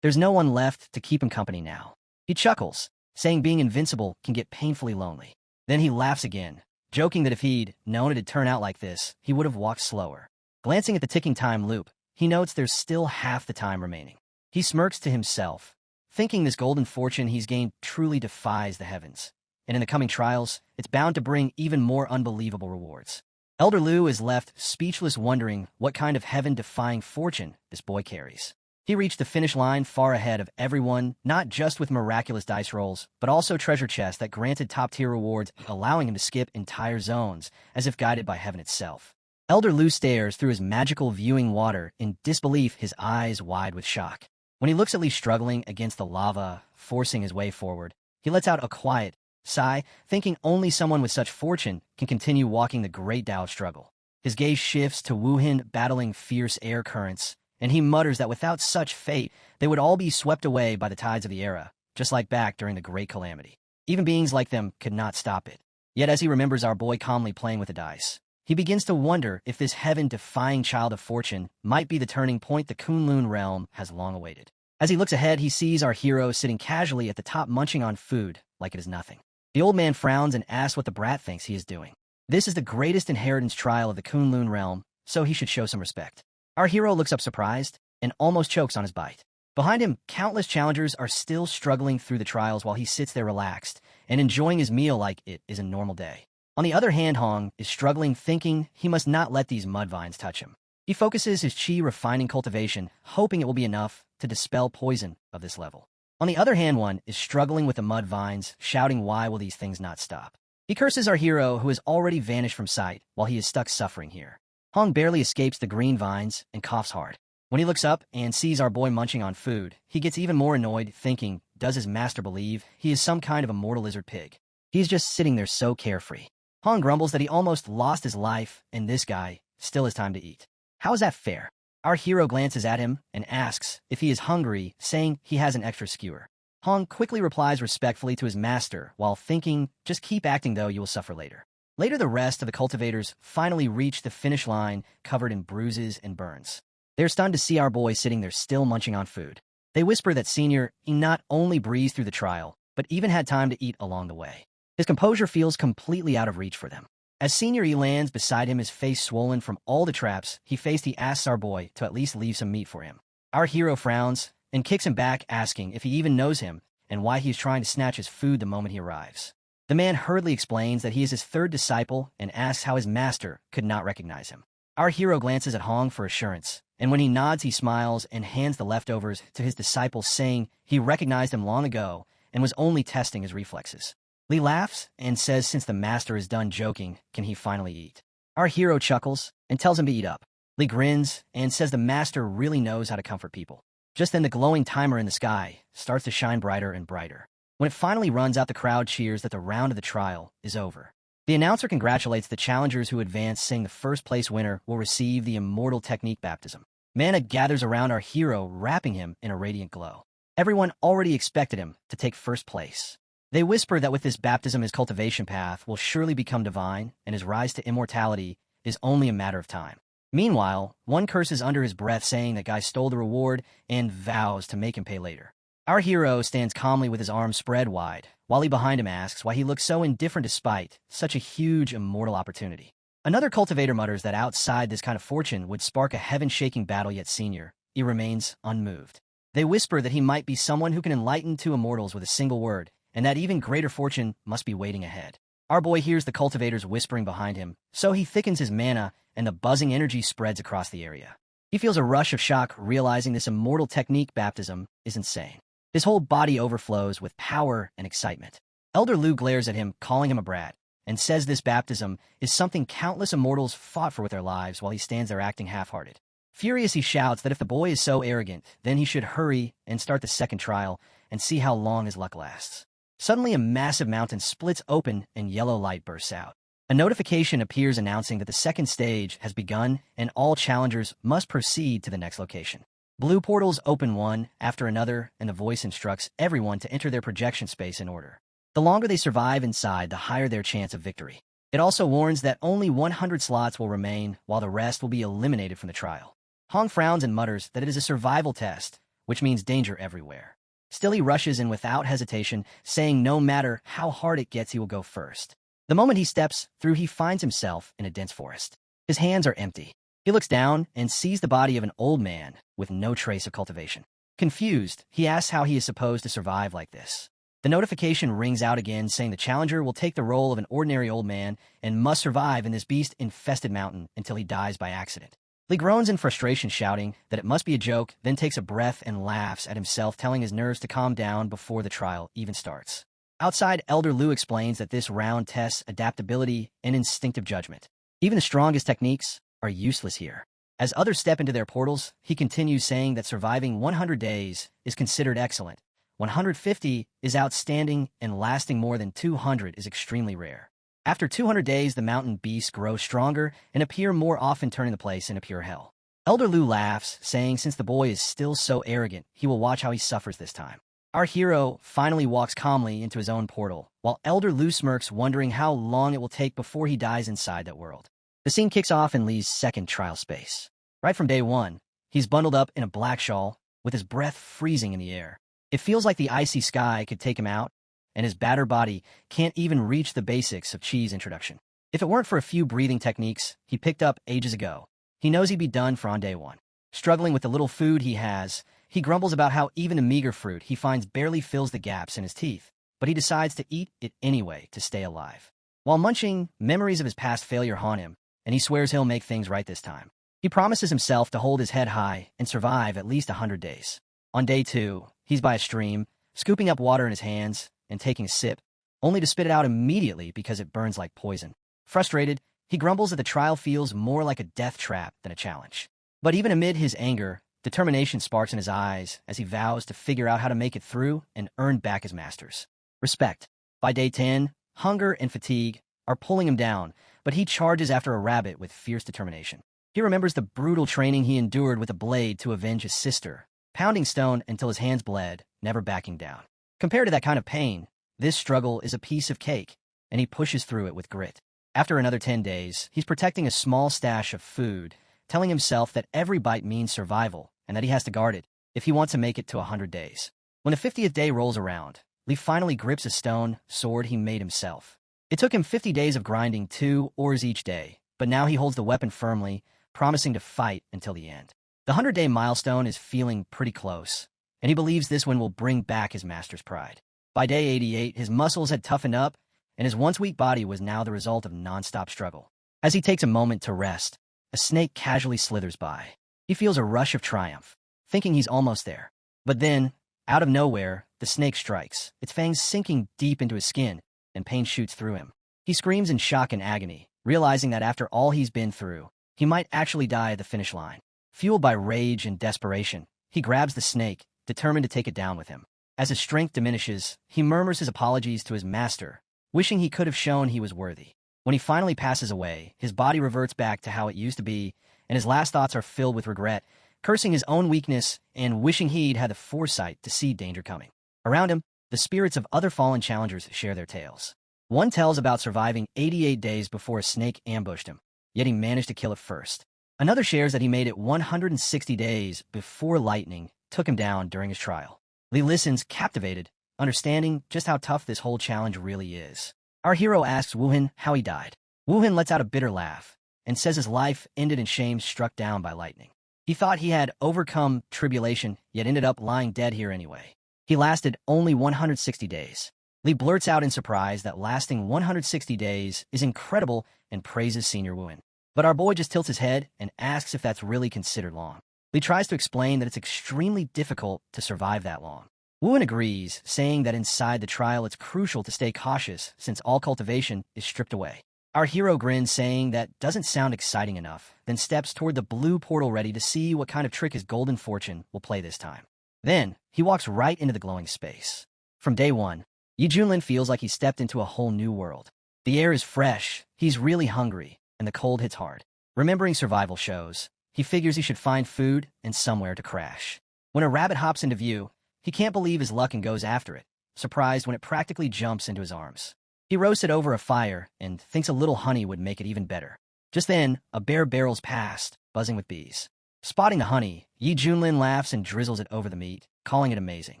There's no one left to keep him company now. He chuckles, saying being invincible can get painfully lonely. Then he laughs again, joking that if he'd known it'd turn out like this, he would have walked slower. Glancing at the ticking time loop, he notes there's still half the time remaining. He smirks to himself, thinking this golden fortune he's gained truly defies the heavens. And in the coming trials, it's bound to bring even more unbelievable rewards. Elder Liu is left speechless, wondering what kind of heaven-defying fortune this boy carries. He reached the finish line far ahead of everyone, not just with miraculous dice rolls, but also treasure chests that granted top-tier rewards, allowing him to skip entire zones, as if guided by heaven itself. Elder Liu stares through his magical viewing water in disbelief, his eyes wide with shock. When he looks at Li struggling against the lava, forcing his way forward, he lets out a quiet sigh, thinking only someone with such fortune can continue walking the great Dao struggle. His gaze shifts to Woohin battling fierce air currents, and he mutters that without such fate, they would all be swept away by the tides of the era, just like back during the Great Calamity. Even beings like them could not stop it. Yet as he remembers our boy calmly playing with the dice, he begins to wonder if this heaven-defying child of fortune might be the turning point the Kunlun realm has long awaited. As he looks ahead, he sees our hero sitting casually at the top munching on food like it is nothing. The old man frowns and asks what the brat thinks he is doing. This is the greatest inheritance trial of the Kunlun realm, so he should show some respect. Our hero looks up surprised and almost chokes on his bite. Behind him, countless challengers are still struggling through the trials while he sits there relaxed and enjoying his meal like it is a normal day. On the other hand, Hong is struggling, thinking he must not let these mud vines touch him. He focuses his chi refining cultivation, hoping it will be enough to dispel poison of this level. On the other hand, one is struggling with the mud vines, shouting, why will these things not stop? He curses our hero, who has already vanished from sight, while he is stuck suffering here. Hong barely escapes the green vines and coughs hard. When he looks up and sees our boy munching on food, he gets even more annoyed, thinking, does his master believe he is some kind of immortal lizard pig? He's just sitting there so carefree. Hong grumbles that he almost lost his life, and this guy still has time to eat. How is that fair? Our hero glances at him and asks if he is hungry, saying he has an extra skewer. Hong quickly replies respectfully to his master, while thinking, just keep acting though, you will suffer later. Later, the rest of the cultivators finally reach the finish line, covered in bruises and burns. They're stunned to see our boy sitting there still munching on food. They whisper that Senior not only breezed through the trial, but even had time to eat along the way. His composure feels completely out of reach for them. As Senior lands beside him, his face swollen from all the traps he faced, he asks our boy to at least leave some meat for him. Our hero frowns and kicks him back, asking if he even knows him and why he's trying to snatch his food the moment he arrives. The man hurriedly explains that he is his third disciple and asks how his master could not recognize him. Our hero glances at Hong for assurance, and when he nods, he smiles and hands the leftovers to his disciple, saying he recognized him long ago and was only testing his reflexes. Lee laughs and says since the master is done joking, can he finally eat? Our hero chuckles and tells him to eat up. Lee grins and says the master really knows how to comfort people. Just then, the glowing timer in the sky starts to shine brighter and brighter. When it finally runs out, the crowd cheers that the round of the trial is over. The announcer congratulates the challengers who advance, saying the first-place winner will receive the immortal technique baptism. Mana gathers around our hero, wrapping him in a radiant glow. Everyone already expected him to take first place. They whisper that with this baptism, his cultivation path will surely become divine, and his rise to immortality is only a matter of time. Meanwhile, one curses under his breath, saying that guy stole the reward and vows to make him pay later. Our hero stands calmly with his arms spread wide, while he behind him asks why he looks so indifferent despite such a huge immortal opportunity. Another cultivator mutters that outside this kind of fortune would spark a heaven-shaking battle, yet Senior, he remains unmoved. They whisper that he might be someone who can enlighten two immortals with a single word, and that even greater fortune must be waiting ahead. Our boy hears the cultivators whispering behind him, so he thickens his mana, and the buzzing energy spreads across the area. He feels a rush of shock, realizing this immortal technique baptism is insane. His whole body overflows with power and excitement. Elder Lu glares at him, calling him a brat, and says this baptism is something countless immortals fought for with their lives, while he stands there acting half-hearted. Furious, he shouts that if the boy is so arrogant, then he should hurry and start the second trial and see how long his luck lasts. Suddenly, a massive mountain splits open and yellow light bursts out. A notification appears announcing that the second stage has begun and all challengers must proceed to the next location. Blue portals open one after another, and the voice instructs everyone to enter their projection space in order. The longer they survive inside, the higher their chance of victory. It also warns that only 100 slots will remain, while the rest will be eliminated from the trial. Hong frowns and mutters that it is a survival test, which means danger everywhere. Still, he rushes in without hesitation, saying no matter how hard it gets, he will go first. The moment he steps through, he finds himself in a dense forest. His hands are empty. He looks down and sees the body of an old man with no trace of cultivation. Confused, he asks how he is supposed to survive like this. The notification rings out again, saying the challenger will take the role of an ordinary old man and must survive in this beast-infested mountain until he dies by accident. Lee groans in frustration, shouting that it must be a joke, then takes a breath and laughs at himself, telling his nerves to calm down before the trial even starts. Outside, Elder Lu explains that this round tests adaptability and instinctive judgment. Even the strongest techniques are useless here. As others step into their portals, he continues, saying that surviving 100 days is considered excellent, 150 is outstanding, and lasting more than 200 is extremely rare. After 200 days, the mountain beasts grow stronger and appear more often, turning the place into pure hell. Elder Lu laughs, saying since the boy is still so arrogant, he will watch how he suffers this time. Our hero finally walks calmly into his own portal, while Elder Lu smirks, wondering how long it will take before he dies inside that world. The scene kicks off in Lee's second trial space. Right from day one, he's bundled up in a black shawl, with his breath freezing in the air. It feels like the icy sky could take him out, and his battered body can't even reach the basics of Chi's introduction. If it weren't for a few breathing techniques he picked up ages ago, he knows he'd be done for on day one. Struggling with the little food he has, he grumbles about how even the meager fruit he finds barely fills the gaps in his teeth, but he decides to eat it anyway to stay alive. While munching, memories of his past failure haunt him, and he swears he'll make things right this time. He promises himself to hold his head high and survive at least 100 days. On day 2, he's by a stream, scooping up water in his hands and taking a sip, only to spit it out immediately because it burns like poison. Frustrated, he grumbles that the trial feels more like a death trap than a challenge. But even amid his anger, determination sparks in his eyes as he vows to figure out how to make it through and earn back his masters' respect. By day 10, hunger and fatigue are pulling him down, but he charges after a rabbit with fierce determination. He remembers the brutal training he endured with a blade to avenge his sister, pounding stone until his hands bled, never backing down. Compared to that kind of pain, this struggle is a piece of cake, and he pushes through it with grit. After another 10 days, he's protecting a small stash of food, telling himself that every bite means survival and that he has to guard it if he wants to make it to 100 days. When the 50th day rolls around, Lee finally grips a stone sword he made himself. It took him 50 days of grinding 2 ores each day, but now he holds the weapon firmly, promising to fight until the end. The 100-day milestone is feeling pretty close, and he believes this one will bring back his master's pride. By day 88, his muscles had toughened up, and his once weak body was now the result of non-stop struggle. As he takes a moment to rest, a snake casually slithers by. He feels a rush of triumph, thinking he's almost there. But then, out of nowhere, the snake strikes, its fangs sinking deep into his skin, and pain shoots through him. He screams in shock and agony, realizing that after all he's been through, he might actually die at the finish line. Fueled by rage and desperation, he grabs the snake, determined to take it down with him. As his strength diminishes, he murmurs his apologies to his master, wishing he could have shown he was worthy. When he finally passes away, his body reverts back to how it used to be, and his last thoughts are filled with regret, cursing his own weakness and wishing he'd had the foresight to see danger coming. Around him, the spirits of other fallen challengers share their tales. One tells about surviving 88 days before a snake ambushed him, yet he managed to kill it first. Another shares that he made it 160 days before lightning took him down during his trial. Lee listens, captivated, understanding just how tough this whole challenge really is. Our hero asks Woohin how he died. Woohin lets out a bitter laugh and says his life ended in shame, struck down by lightning. He thought he had overcome tribulation, yet ended up lying dead here anyway. He lasted only 160 days. Lee blurts out in surprise that lasting 160 days is incredible and praises Senior Woohin. But our boy just tilts his head and asks if that's really considered long. Lee tries to explain that it's extremely difficult to survive that long. Woohin agrees, saying that inside the trial it's crucial to stay cautious since all cultivation is stripped away. Our hero grins, saying that doesn't sound exciting enough, then steps toward the blue portal ready to see what kind of trick his golden fortune will play this time. Then, he walks right into the glowing space. From day one, Yi Junlin feels like he stepped into a whole new world. The air is fresh, he's really hungry, and the cold hits hard. Remembering survival shows, he figures he should find food and somewhere to crash. When a rabbit hops into view, he can't believe his luck and goes after it, surprised when it practically jumps into his arms. He roasts it over a fire and thinks a little honey would make it even better. Just then, a bear barrels past, buzzing with bees. Spotting the honey, Yi Junlin laughs and drizzles it over the meat, calling it amazing.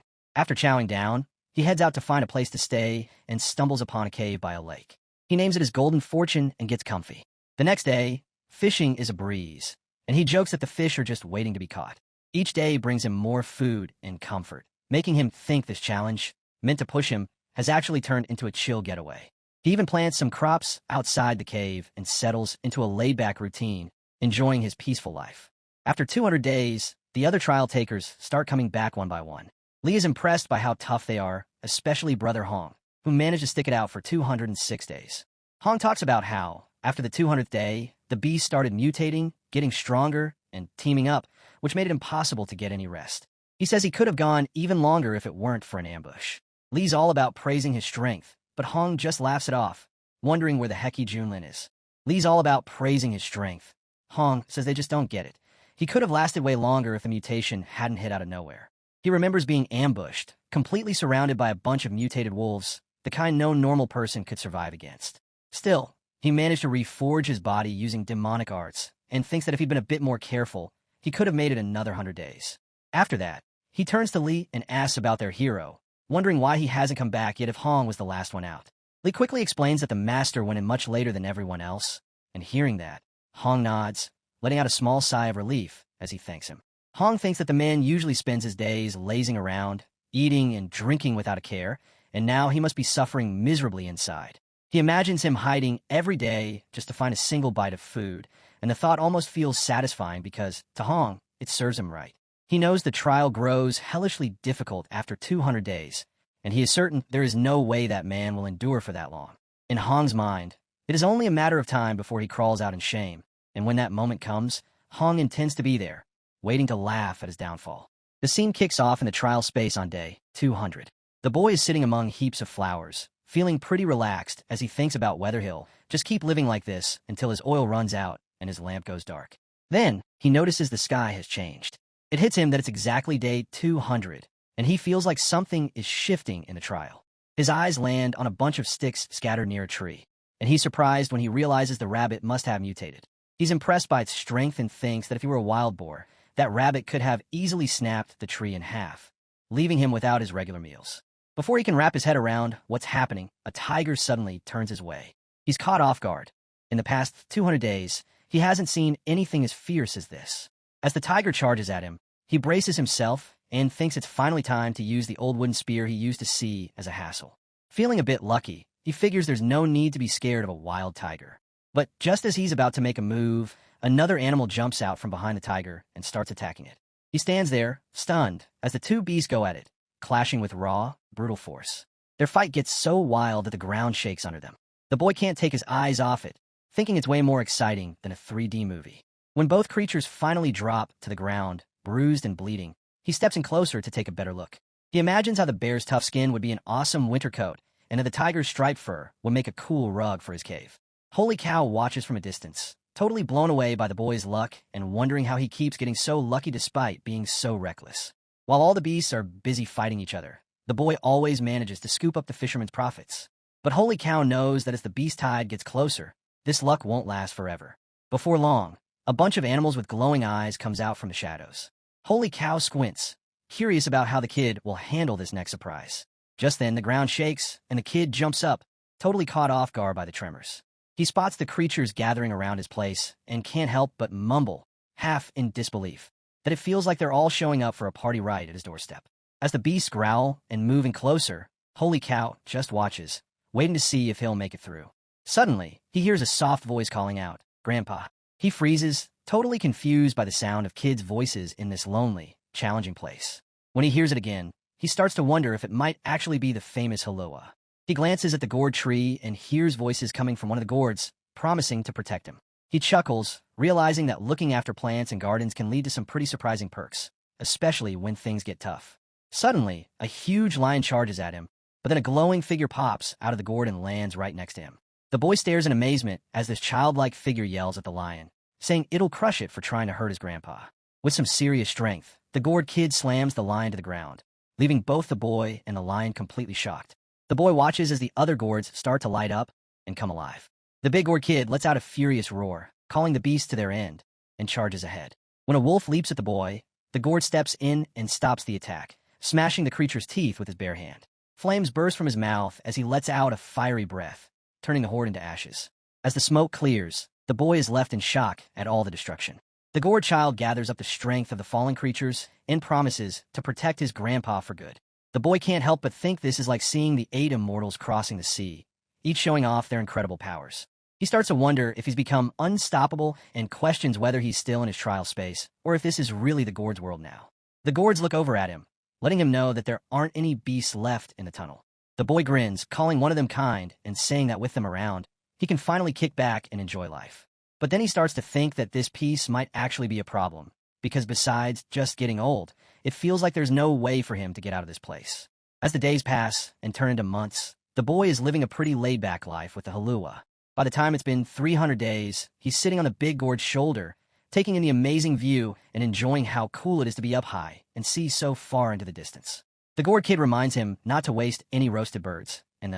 After chowing down, he heads out to find a place to stay and stumbles upon a cave by a lake. He names it his golden fortune and gets comfy. The next day, fishing is a breeze, and he jokes that the fish are just waiting to be caught. Each day brings him more food and comfort, making him think this challenge, meant to push him, has actually turned into a chill getaway. He even plants some crops outside the cave and settles into a laid-back routine, enjoying his peaceful life. After 200 days, the other trial takers start coming back one by one. Lee is impressed by how tough they are, especially Brother Hong, who managed to stick it out for 206 days. Hong talks about how, after the 200th day, the beast started mutating, getting stronger, and teaming up, which made it impossible to get any rest. He says he could have gone even longer if it weren't for an ambush. Lee's all about praising his strength, but Hong just laughs it off, wondering where the heck Yi Junlin is. Lee's all about praising his strength. Hong says they just don't get it. He could have lasted way longer if the mutation hadn't hit out of nowhere. He remembers being ambushed, completely surrounded by a bunch of mutated wolves, the kind no normal person could survive against. Still, he managed to reforge his body using demonic arts, and thinks that if he'd been a bit more careful, he could have made it another 100 days. After that, he turns to Lee and asks about their hero, wondering why he hasn't come back yet if Hong was the last one out. Lee quickly explains that the master went in much later than everyone else, and hearing that, Hong nods, letting out a small sigh of relief as he thanks him. Hong thinks that the man usually spends his days lazing around, eating and drinking without a care, and now he must be suffering miserably inside. He imagines him hiding every day just to find a single bite of food, and the thought almost feels satisfying because, to Hong, it serves him right. He knows the trial grows hellishly difficult after 200 days, and he is certain there is no way that man will endure for that long. In Hong's mind, it is only a matter of time before he crawls out in shame, and when that moment comes, Hong intends to be there, waiting to laugh at his downfall. The scene kicks off in the trial space on day 200. The boy is sitting among heaps of flowers, feeling pretty relaxed as he thinks about whether he'll just keep living like this until his oil runs out and his lamp goes dark. Then, he notices the sky has changed. It hits him that it's exactly day 200, and he feels like something is shifting in the trial. His eyes land on a bunch of sticks scattered near a tree, and he's surprised when he realizes the rabbit must have mutated. He's impressed by its strength and thinks that if he were a wild boar, that rabbit could have easily snapped the tree in half, leaving him without his regular meals. Before he can wrap his head around what's happening, a tiger suddenly turns his way. He's caught off guard. In the past 200 days, he hasn't seen anything as fierce as this. As the tiger charges at him, he braces himself and thinks it's finally time to use the old wooden spear he used to see as a hassle. Feeling a bit lucky, he figures there's no need to be scared of a wild tiger. But just as he's about to make a move, another animal jumps out from behind the tiger and starts attacking it. He stands there, stunned, as the two beasts go at it, clashing with raw, brutal force. Their fight gets so wild that the ground shakes under them. The boy can't take his eyes off it, thinking it's way more exciting than a 3D movie. When both creatures finally drop to the ground, bruised and bleeding, he steps in closer to take a better look. He imagines how the bear's tough skin would be an awesome winter coat, and that the tiger's striped fur would make a cool rug for his cave. Holy Cow watches from a distance, totally blown away by the boy's luck and wondering how he keeps getting so lucky despite being so reckless. While all the beasts are busy fighting each other, the boy always manages to scoop up the fisherman's profits. But Holy Cow knows that as the beast tide gets closer, this luck won't last forever. Before long, a bunch of animals with glowing eyes comes out from the shadows. Holy Cow squints, curious about how the kid will handle this next surprise. Just then, the ground shakes, and the kid jumps up, totally caught off guard by the tremors. He spots the creatures gathering around his place and can't help but mumble, half in disbelief, that it feels like they're all showing up for a party right at his doorstep. As the beasts growl and move in closer, Holy Cow just watches, waiting to see if he'll make it through. Suddenly, he hears a soft voice calling out, "Grandpa." He freezes, totally confused by the sound of kids' voices in this lonely, challenging place. When he hears it again, he starts to wonder if it might actually be the famous Halua. He glances at the gourd tree and hears voices coming from one of the gourds, promising to protect him. He chuckles, realizing that looking after plants and gardens can lead to some pretty surprising perks, especially when things get tough. Suddenly, a huge lion charges at him, but then a glowing figure pops out of the gourd and lands right next to him. The boy stares in amazement as this childlike figure yells at the lion, saying it'll crush it for trying to hurt his grandpa. With some serious strength, the gourd kid slams the lion to the ground, leaving both the boy and the lion completely shocked. The boy watches as the other gourds start to light up and come alive. The big gourd kid lets out a furious roar, calling the beasts to their end, and charges ahead. When a wolf leaps at the boy, the gourd steps in and stops the attack, smashing the creature's teeth with his bare hand. Flames burst from his mouth as he lets out a fiery breath, turning the horde into ashes. As the smoke clears, the boy is left in shock at all the destruction. The gourd child gathers up the strength of the fallen creatures and promises to protect his grandpa for good. The boy can't help but think this is like seeing the 8 immortals crossing the sea, each showing off their incredible powers. He starts to wonder if he's become unstoppable and questions whether he's still in his trial space, or if this is really the gourd's world now. The gourds look over at him, letting him know that there aren't any beasts left in the tunnel. The boy grins, calling one of them kind and saying that with them around, he can finally kick back and enjoy life. But then he starts to think that this peace might actually be a problem, because besides just getting old, it feels like there's no way for him to get out of this place. As the days pass and turn into months, the boy is living a pretty laid-back life with the Halua. By the time it's been 300 days, he's sitting on the big gourd's shoulder, taking in the amazing view and enjoying how cool it is to be up high and see so far into the distance. The gourd kid reminds him not to waste any roasted birds, and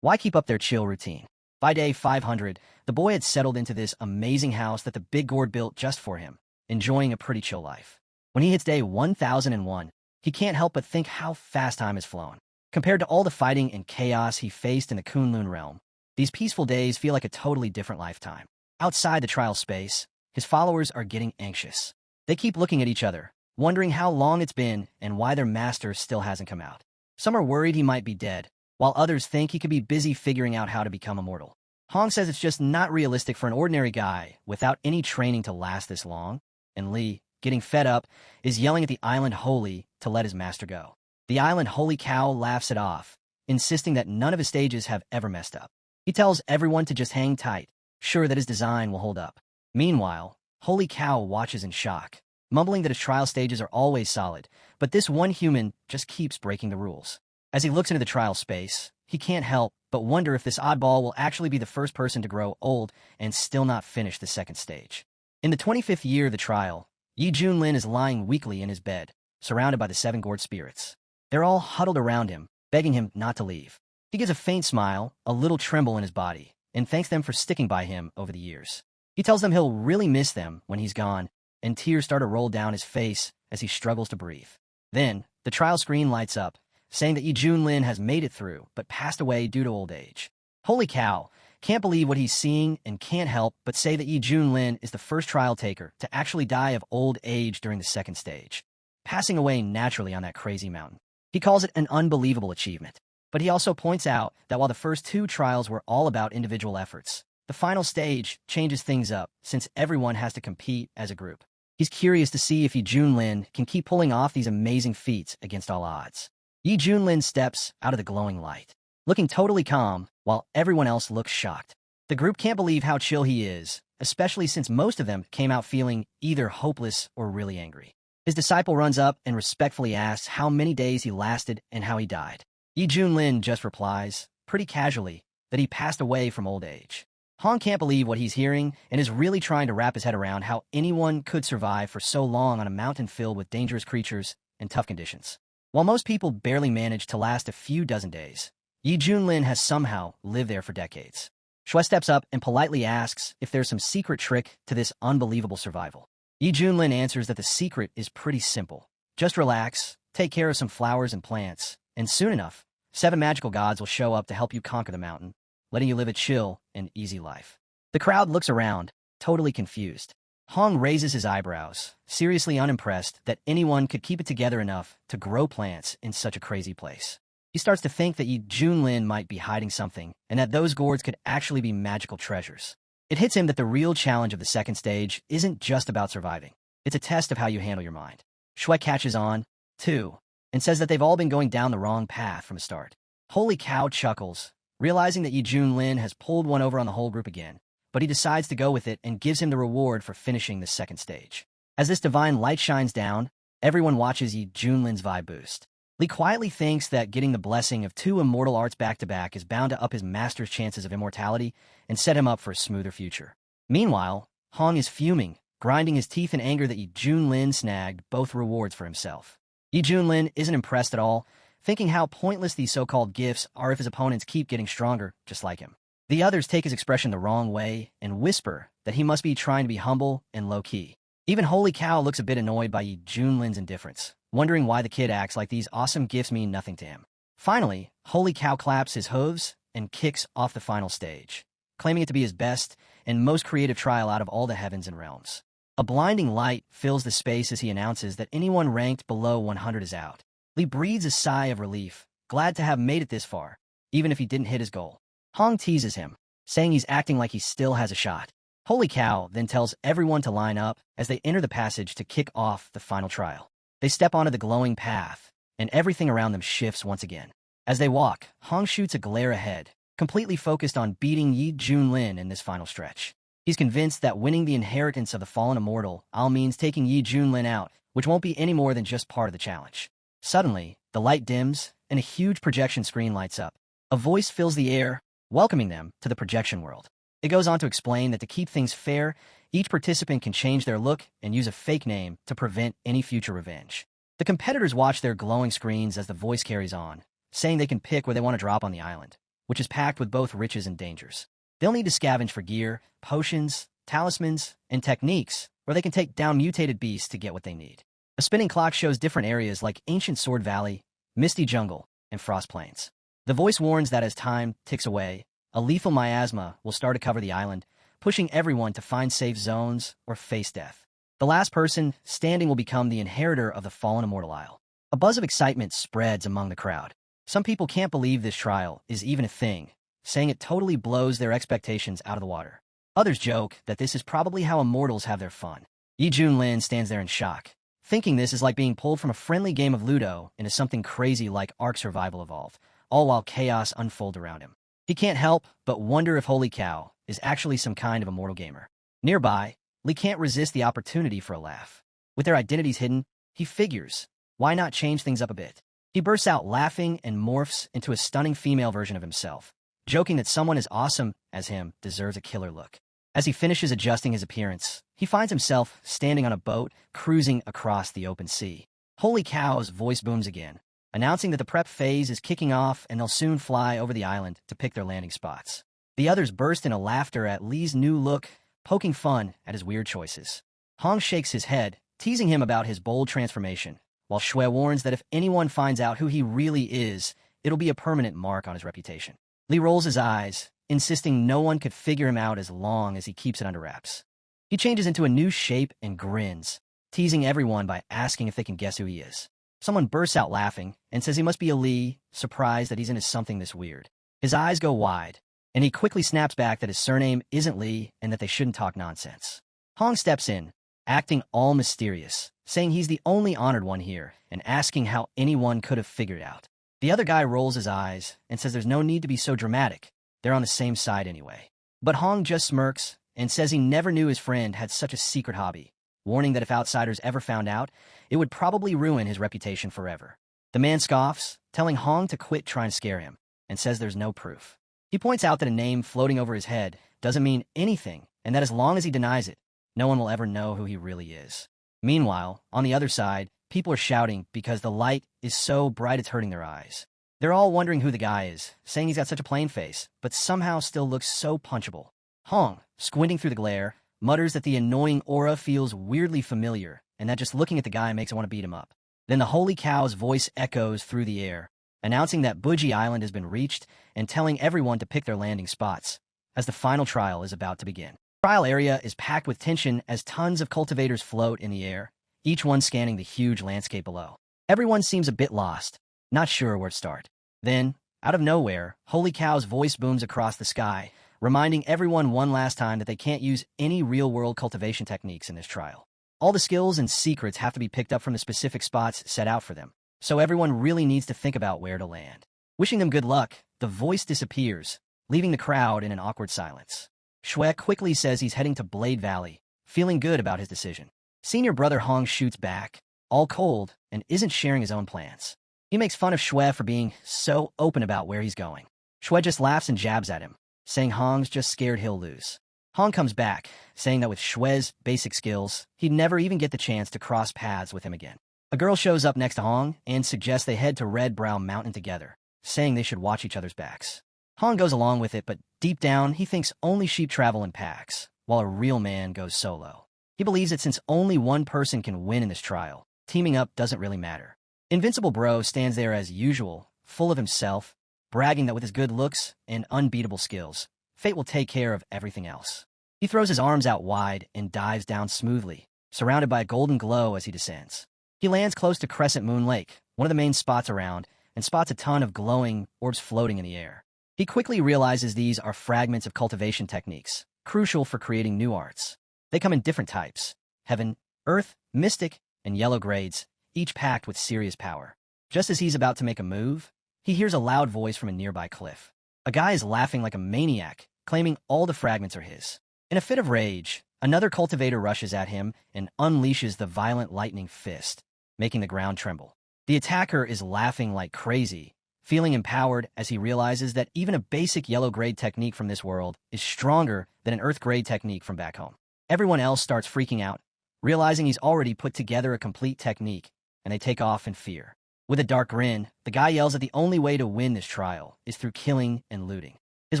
why keep up their chill routine? By day 500, the boy had settled into this amazing house that the big gourd built just for him, enjoying a pretty chill life. When he hits day 1001, he can't help but think how fast time has flown. Compared to all the fighting and chaos he faced in the Kunlun realm, these peaceful days feel like a totally different lifetime. Outside the trial space, his followers are getting anxious. They keep looking at each other, wondering how long it's been and why their master still hasn't come out. Some are worried he might be dead, while others think he could be busy figuring out how to become immortal. Hong says it's just not realistic for an ordinary guy without any training to last this long, and Li, getting fed up, is yelling at the island Holy to let his master go. The island Holy Cow laughs it off, insisting that none of his stages have ever messed up. He tells everyone to just hang tight, sure that his design will hold up. Meanwhile, Holy Cow watches in shock, mumbling that his trial stages are always solid, but this one human just keeps breaking the rules. As he looks into the trial space, he can't help but wonder if this oddball will actually be the first person to grow old and still not finish the second stage. In the 25th year of the trial, Yi Junlin is lying weakly in his bed, surrounded by the 7 gourd spirits. They're all huddled around him, begging him not to leave. He gives a faint smile, a little tremble in his body, and thanks them for sticking by him over the years. He tells them he'll really miss them when he's gone, and tears start to roll down his face as he struggles to breathe. Then, the trial screen lights up, saying that Yi Junlin has made it through, but passed away due to old age. Holy Cow can't believe what he's seeing and can't help but say that Yi Junlin is the first trial taker to actually die of old age during the second stage, passing away naturally on that crazy mountain. He calls it an unbelievable achievement, but he also points out that while the first 2 trials were all about individual efforts, the final stage changes things up since everyone has to compete as a group. He's curious to see if Yi Junlin can keep pulling off these amazing feats against all odds. Yi Junlin steps out of the glowing light, looking totally calm, while everyone else looks shocked. The group can't believe how chill he is, especially since most of them came out feeling either hopeless or really angry. His disciple runs up and respectfully asks how many days he lasted and how he died. Yi Junlin just replies, pretty casually, that he passed away from old age. Hong can't believe what he's hearing and is really trying to wrap his head around how anyone could survive for so long on a mountain filled with dangerous creatures and tough conditions. While most people barely manage to last a few dozen days, Yi Junlin has somehow lived there for decades. Shui steps up and politely asks if there's some secret trick to this unbelievable survival. Yi Junlin answers that the secret is pretty simple. Just relax, take care of some flowers and plants, and soon enough, 7 magical gods will show up to help you conquer the mountain, letting you live a chill and easy life. The crowd looks around, totally confused. Hong raises his eyebrows, seriously unimpressed that anyone could keep it together enough to grow plants in such a crazy place. He starts to think that Yi Junlin might be hiding something, and that those gourds could actually be magical treasures. It hits him that the real challenge of the second stage isn't just about surviving. It's a test of how you handle your mind. Shui catches on, too, and says that they've all been going down the wrong path from the start. Holy Cow chuckles, realizing that Yi Junlin has pulled one over on the whole group again, but he decides to go with it and gives him the reward for finishing the second stage. As this divine light shines down, everyone watches Yi Junlin's vibe boost. Li quietly thinks that getting the blessing of 2 immortal arts back-to-back is bound to up his master's chances of immortality and set him up for a smoother future. Meanwhile, Hong is fuming, grinding his teeth in anger that Yi Junlin snagged both rewards for himself. Yi Junlin isn't impressed at all, thinking how pointless these so-called gifts are if his opponents keep getting stronger, just like him. The others take his expression the wrong way and whisper that he must be trying to be humble and low-key. Even Holy Cow looks a bit annoyed by Yi Junlin's indifference, wondering why the kid acts like these awesome gifts mean nothing to him. Finally, Holy Cow claps his hooves and kicks off the final stage, claiming it to be his best and most creative trial out of all the heavens and realms. A blinding light fills the space as he announces that anyone ranked below 100 is out. Li breathes a sigh of relief, glad to have made it this far, even if he didn't hit his goal. Hong teases him, saying he's acting like he still has a shot. Holy Cow then tells everyone to line up as they enter the passage to kick off the final trial. They step onto the glowing path, and everything around them shifts once again. As they walk, Hong shoots a glare ahead, completely focused on beating Yi Junlin in this final stretch. He's convinced that winning the inheritance of the fallen immortal all means taking Yi Junlin out, which won't be any more than just part of the challenge. Suddenly, the light dims, and a huge projection screen lights up. A voice fills the air, welcoming them to the projection world. It goes on to explain that to keep things fair, each participant can change their look and use a fake name to prevent any future revenge. The competitors watch their glowing screens as the voice carries on, saying they can pick where they want to drop on the island, which is packed with both riches and dangers. They'll need to scavenge for gear, potions, talismans, and techniques, or they can take down mutated beasts to get what they need. A spinning clock shows different areas like Ancient Sword Valley, Misty Jungle, and Frost Plains. The voice warns that as time ticks away, a lethal miasma will start to cover the island, pushing everyone to find safe zones or face death. The last person standing will become the inheritor of the fallen immortal isle. A buzz of excitement spreads among the crowd. Some people can't believe this trial is even a thing, saying it totally blows their expectations out of the water. Others joke that this is probably how immortals have their fun. Yi Junlin stands there in shock, Thinking this is like being pulled from a friendly game of Ludo into something crazy like Ark Survival Evolved, all while chaos unfolds around him. He can't help but wonder if Holy Cow is actually some kind of immortal gamer. Nearby, Lee can't resist the opportunity for a laugh. With their identities hidden, he figures, why not change things up a bit? He bursts out laughing and morphs into a stunning female version of himself, joking that someone as awesome as him deserves a killer look. As he finishes adjusting his appearance, he finds himself standing on a boat, cruising across the open sea. Holy Cow's voice booms again, announcing that the prep phase is kicking off and they'll soon fly over the island to pick their landing spots. The others burst into laughter at Lee's new look, poking fun at his weird choices. Hong shakes his head, teasing him about his bold transformation, while Shui warns that if anyone finds out who he really is, it'll be a permanent mark on his reputation. Lee rolls his eyes, insisting no one could figure him out as long as he keeps it under wraps. He changes into a new shape and grins, teasing everyone by asking if they can guess who he is. Someone bursts out laughing and says he must be a Lee, surprised that he's into something this weird. His eyes go wide, and he quickly snaps back that his surname isn't Lee and that they shouldn't talk nonsense. Hong steps in, acting all mysterious, saying he's the only honored one here and asking how anyone could have figured it out. The other guy rolls his eyes and says there's no need to be so dramatic. They're on the same side anyway. But Hong just smirks and says he never knew his friend had such a secret hobby, warning that if outsiders ever found out, it would probably ruin his reputation forever. The man scoffs, telling Hong to quit trying to scare him, and says there's no proof. He points out that a name floating over his head doesn't mean anything, and that as long as he denies it, no one will ever know who he really is. Meanwhile, on the other side, people are shouting because the light is so bright it's hurting their eyes. They're all wondering who the guy is, saying he's got such a plain face, but somehow still looks so punchable. Hong, squinting through the glare, mutters that the annoying aura feels weirdly familiar, and that just looking at the guy makes him want to beat him up. Then the Holy Cow's voice echoes through the air, announcing that Buji Island has been reached and telling everyone to pick their landing spots, as the final trial is about to begin. The trial area is packed with tension as tons of cultivators float in the air, each one scanning the huge landscape below. Everyone seems a bit lost, not sure where to start. Then, out of nowhere, Holy Cow's voice booms across the sky, reminding everyone one last time that they can't use any real-world cultivation techniques in this trial. All the skills and secrets have to be picked up from the specific spots set out for them, so everyone really needs to think about where to land. Wishing them good luck, the voice disappears, leaving the crowd in an awkward silence. Shui quickly says he's heading to Blade Valley, feeling good about his decision. Senior brother Hong shoots back, all cold, and isn't sharing his own plans. He makes fun of Shui for being so open about where he's going. Shui just laughs and jabs at him, saying Hong's just scared he'll lose. Hong comes back, saying that with Shui's basic skills, he'd never even get the chance to cross paths with him again. A girl shows up next to Hong and suggests they head to Red Brow Mountain together, saying they should watch each other's backs. Hong goes along with it, but deep down, he thinks only sheep travel in packs, while a real man goes solo. He believes that since only one person can win in this trial, teaming up doesn't really matter. Invincible Bro stands there as usual, full of himself, bragging that with his good looks and unbeatable skills, fate will take care of everything else. He throws his arms out wide and dives down smoothly, surrounded by a golden glow as he descends. He lands close to Crescent Moon Lake, one of the main spots around, and spots a ton of glowing orbs floating in the air. He quickly realizes these are fragments of cultivation techniques, crucial for creating new arts. They come in different types: Heaven, Earth, Mystic, and Yellow grades, each packed with serious power. Just as he's about to make a move, he hears a loud voice from a nearby cliff. A guy is laughing like a maniac, claiming all the fragments are his. In a fit of rage, another cultivator rushes at him and unleashes the violent lightning fist, making the ground tremble. The attacker is laughing like crazy, feeling empowered as he realizes that even a basic yellow grade technique from this world is stronger than an earth grade technique from back home. Everyone else starts freaking out, realizing he's already put together a complete technique, and they take off in fear. With a dark grin, the guy yells that the only way to win this trial is through killing and looting. His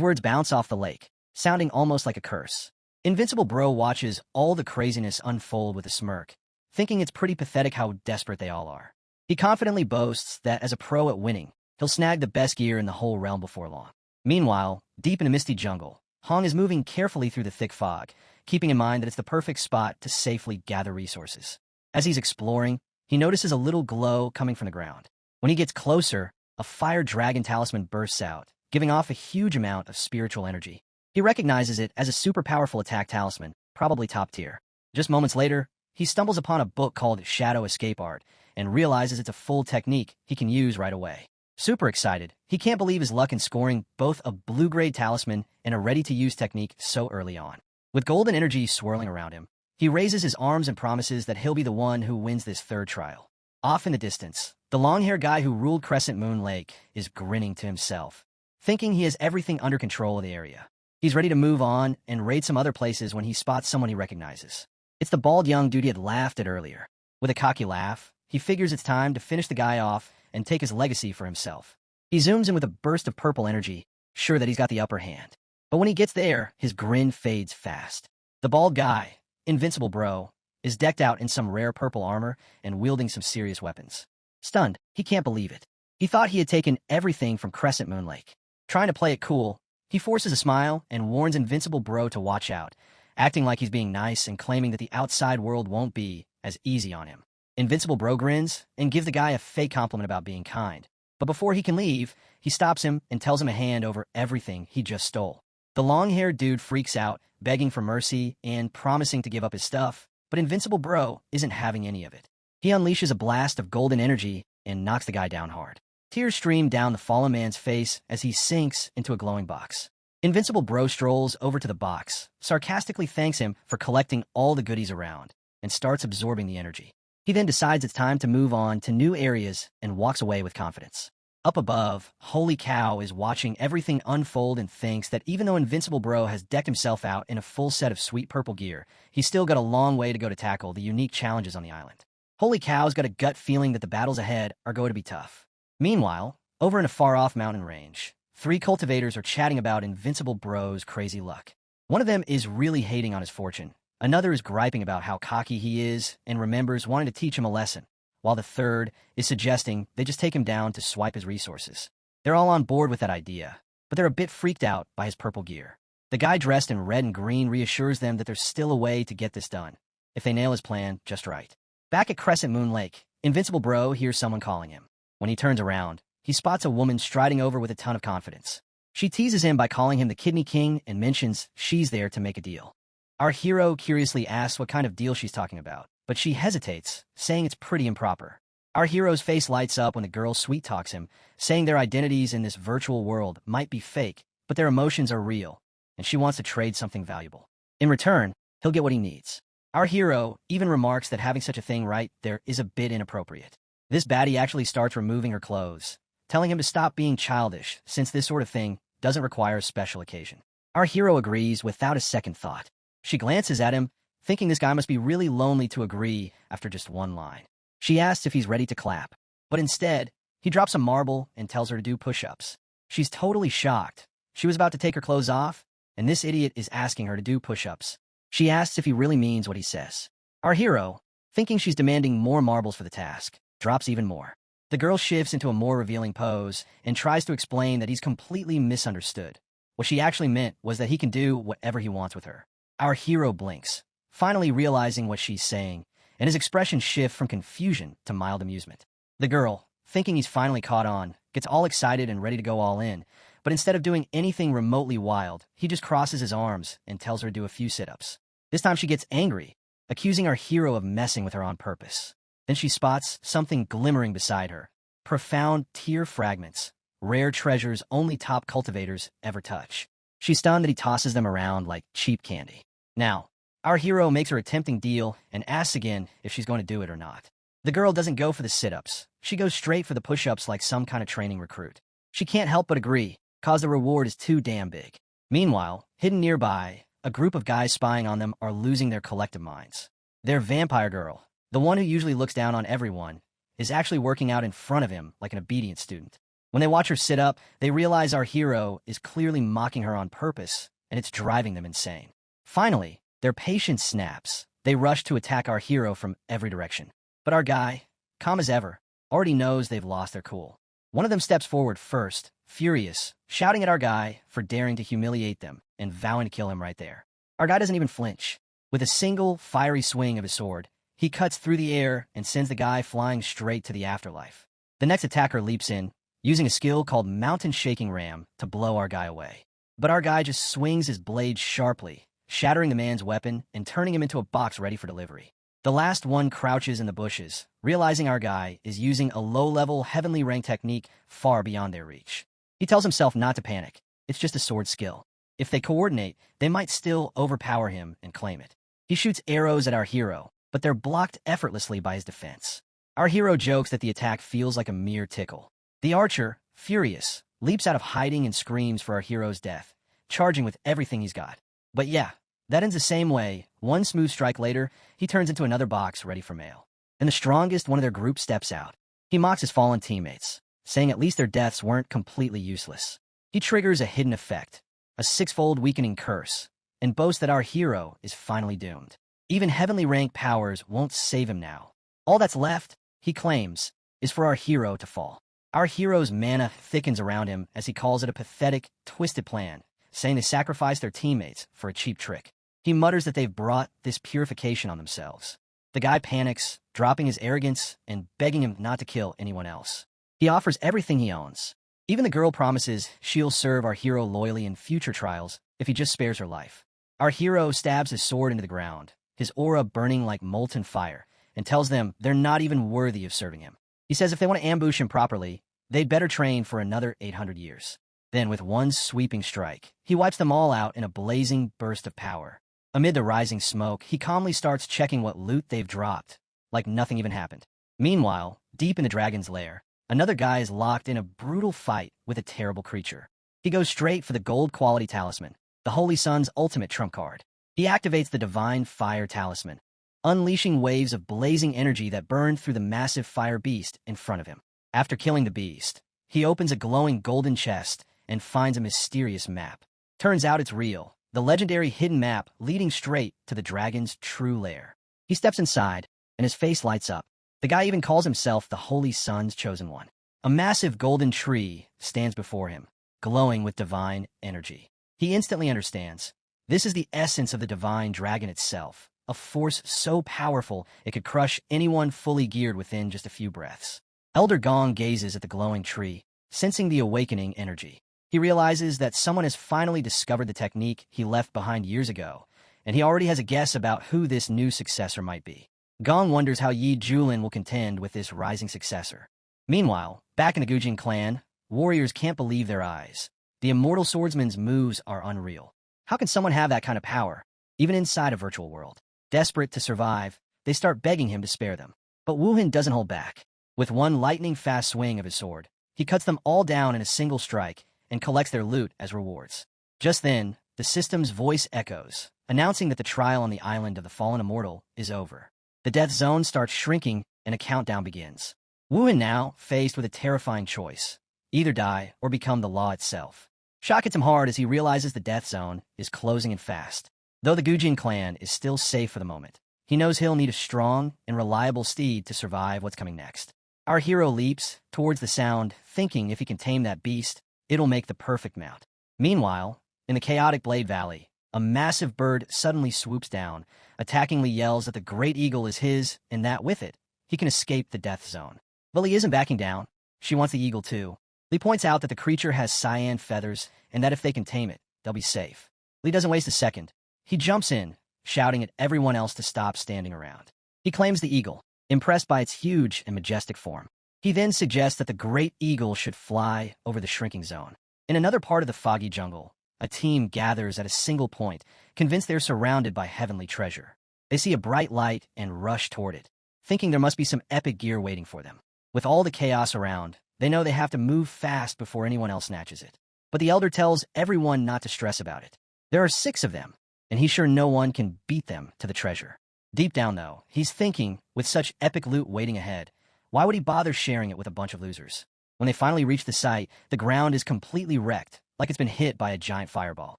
words bounce off the lake, sounding almost like a curse. Invincible Bro watches all the craziness unfold with a smirk, thinking it's pretty pathetic how desperate they all are. He confidently boasts that as a pro at winning, he'll snag the best gear in the whole realm before long. Meanwhile, deep in a misty jungle, Hong is moving carefully through the thick fog, keeping in mind that it's the perfect spot to safely gather resources. As he's exploring, he notices a little glow coming from the ground. When he gets closer, a fire dragon talisman bursts out, giving off a huge amount of spiritual energy. He recognizes it as a super powerful attack talisman, probably top tier. Just moments later, he stumbles upon a book called Shadow Escape Art and realizes it's a full technique he can use right away. Super excited, he can't believe his luck in scoring both a blue-grade talisman and a ready-to-use technique so early on. With golden energy swirling around him, he raises his arms and promises that he'll be the one who wins this third trial. Off in the distance, the long-haired guy who ruled Crescent Moon Lake is grinning to himself, thinking he has everything under control of the area. He's ready to move on and raid some other places when he spots someone he recognizes. It's the bald young dude he had laughed at earlier. With a cocky laugh, he figures it's time to finish the guy off and take his legacy for himself. He zooms in with a burst of purple energy, sure that he's got the upper hand. But when he gets there, his grin fades fast. The bald guy, Invincible Bro, is decked out in some rare purple armor and wielding some serious weapons. Stunned, he can't believe it. He thought he had taken everything from Crescent Moon Lake. Trying to play it cool, he forces a smile and warns Invincible Bro to watch out, acting like he's being nice and claiming that the outside world won't be as easy on him. Invincible Bro grins and gives the guy a fake compliment about being kind. But before he can leave, he stops him and tells him a hand over everything he just stole. The long-haired dude freaks out, begging for mercy and promising to give up his stuff, but Invincible Bro isn't having any of it. He unleashes a blast of golden energy and knocks the guy down hard. Tears stream down the fallen man's face as he sinks into a glowing box. Invincible Bro strolls over to the box, sarcastically thanks him for collecting all the goodies around, and starts absorbing the energy. He then decides it's time to move on to new areas and walks away with confidence. Up above, Holy Cow is watching everything unfold and thinks that even though Invincible Bro has decked himself out in a full set of sweet purple gear, he's still got a long way to go to tackle the unique challenges on the island. Holy Cow's got a gut feeling that the battles ahead are going to be tough. Meanwhile, over in a far-off mountain range, 3 cultivators are chatting about Invincible Bro's crazy luck. One of them is really hating on his fortune. Another is griping about how cocky he is and remembers wanting to teach him a lesson, while the third is suggesting they just take him down to swipe his resources. They're all on board with that idea, but they're a bit freaked out by his purple gear. The guy dressed in red and green reassures them that there's still a way to get this done, if they nail his plan just right. Back at Crescent Moon Lake, Invincible Bro hears someone calling him. When he turns around, he spots a woman striding over with a ton of confidence. She teases him by calling him the Kidney King and mentions she's there to make a deal. Our hero curiously asks what kind of deal she's talking about, but she hesitates, saying it's pretty improper. Our hero's face lights up when the girl sweet-talks him, saying their identities in this virtual world might be fake, but their emotions are real, and she wants to trade something valuable. In return, he'll get what he needs. Our hero even remarks that having such a thing right there is a bit inappropriate. This baddie actually starts removing her clothes, telling him to stop being childish, since this sort of thing doesn't require a special occasion. Our hero agrees without a second thought. She glances at him, thinking this guy must be really lonely to agree after just one line. She asks if he's ready to clap, but instead, he drops a marble and tells her to do push-ups. She's totally shocked. She was about to take her clothes off, and this idiot is asking her to do push-ups. She asks if he really means what he says. Our hero, thinking she's demanding more marbles for the task, drops even more. The girl shifts into a more revealing pose and tries to explain that he's completely misunderstood. What she actually meant was that he can do whatever he wants with her. Our hero blinks, finally realizing what she's saying, and his expression shifts from confusion to mild amusement. The girl, thinking he's finally caught on, gets all excited and ready to go all in, but instead of doing anything remotely wild, he just crosses his arms and tells her to do a few sit-ups. This time she gets angry, accusing our hero of messing with her on purpose. Then she spots something glimmering beside her. Profound tear fragments, rare treasures only top cultivators ever touch. She's stunned that he tosses them around like cheap candy. Now, our hero makes her a tempting deal and asks again if she's going to do it or not. The girl doesn't go for the sit-ups. She goes straight for the push-ups like some kind of training recruit. She can't help but agree, cause the reward is too damn big. Meanwhile, hidden nearby, a group of guys spying on them are losing their collective minds. Their vampire girl, the one who usually looks down on everyone, is actually working out in front of him like an obedient student. When they watch her sit up, they realize our hero is clearly mocking her on purpose, and it's driving them insane. Finally, their patience snaps. They rush to attack our hero from every direction. But our guy, calm as ever, already knows they've lost their cool. One of them steps forward first, furious, shouting at our guy for daring to humiliate them and vowing to kill him right there. Our guy doesn't even flinch. With a single, fiery swing of his sword, he cuts through the air and sends the guy flying straight to the afterlife. The next attacker leaps in, using a skill called Mountain Shaking Ram to blow our guy away. But our guy just swings his blade sharply, shattering the man's weapon and turning him into a box ready for delivery. The last one crouches in the bushes, realizing our guy is using a low-level, heavenly rank technique far beyond their reach. He tells himself not to panic. It's just a sword skill. If they coordinate, they might still overpower him and claim it. He shoots arrows at our hero, but they're blocked effortlessly by his defense. Our hero jokes that the attack feels like a mere tickle. The archer, furious, leaps out of hiding and screams for our hero's death, charging with everything he's got. But yeah, that ends the same way. One smooth strike later, he turns into another box ready for mail. And the strongest one of their group steps out. He mocks his fallen teammates, saying at least their deaths weren't completely useless. He triggers a hidden effect, a six-fold weakening curse, and boasts that our hero is finally doomed. Even heavenly rank powers won't save him now. All that's left, he claims, is for our hero to fall. Our hero's mana thickens around him as he calls it a pathetic, twisted plan, saying they sacrificed their teammates for a cheap trick. He mutters that they've brought this purification on themselves. The guy panics, dropping his arrogance and begging him not to kill anyone else. He offers everything he owns. Even the girl promises she'll serve our hero loyally in future trials if he just spares her life. Our hero stabs his sword into the ground, his aura burning like molten fire, and tells them they're not even worthy of serving him. He says if they want to ambush him properly, they'd better train for another 800 years. Then, with one sweeping strike, he wipes them all out in a blazing burst of power. Amid the rising smoke, he calmly starts checking what loot they've dropped, like nothing even happened. Meanwhile, deep in the dragon's lair, another guy is locked in a brutal fight with a terrible creature. He goes straight for the gold quality talisman, the Holy Sun's ultimate trump card. He activates the Divine Fire Talisman, unleashing waves of blazing energy that burn through the massive fire beast in front of him. After killing the beast, he opens a glowing golden chest and finds a mysterious map. Turns out it's real, the legendary hidden map leading straight to the dragon's true lair. He steps inside, and his face lights up. The guy even calls himself the Holy Sun's chosen one. A massive golden tree stands before him, glowing with divine energy. He instantly understands. This is the essence of the divine dragon itself, a force so powerful it could crush anyone fully geared within just a few breaths. Elder Gong gazes at the glowing tree, sensing the awakening energy. He realizes that someone has finally discovered the technique he left behind years ago, and he already has a guess about who this new successor might be. Gong wonders how Yi Julin will contend with this rising successor. Meanwhile, back in the Gujin clan, warriors can't believe their eyes. The immortal swordsman's moves are unreal. How can someone have that kind of power, even inside a virtual world? Desperate to survive, they start begging him to spare them. But Wuhan doesn't hold back. With one lightning-fast swing of his sword, he cuts them all down in a single strike and collects their loot as rewards. Just then, the system's voice echoes, announcing that the trial on the island of the fallen immortal is over. The death zone starts shrinking and a countdown begins. Wuhan now faced with a terrifying choice: either die or become the law itself. Shock hits him hard as he realizes the death zone is closing in fast. Though the Gujin clan is still safe for the moment, he knows he'll need a strong and reliable steed to survive what's coming next. Our hero leaps towards the sound, thinking if he can tame that beast, it'll make the perfect mount. Meanwhile, in the chaotic Blade Valley, a massive bird suddenly swoops down, attackingly yells that the great eagle is his, and that with it, he can escape the death zone. But Lee isn't backing down. She wants the eagle too. Lee points out that the creature has cyan feathers, and that if they can tame it, they'll be safe. Lee doesn't waste a second. He jumps in, shouting at everyone else to stop standing around. He claims the eagle, impressed by its huge and majestic form. He then suggests that the great eagle should fly over the shrinking zone. In another part of the foggy jungle, a team gathers at a single point, convinced they're surrounded by heavenly treasure. They see a bright light and rush toward it, thinking there must be some epic gear waiting for them. With all the chaos around, they know they have to move fast before anyone else snatches it. But the elder tells everyone not to stress about it. There are 6 of them, and he's sure no one can beat them to the treasure. Deep down, though, he's thinking, with such epic loot waiting ahead, why would he bother sharing it with a bunch of losers? When they finally reach the site, the ground is completely wrecked, like it's been hit by a giant fireball.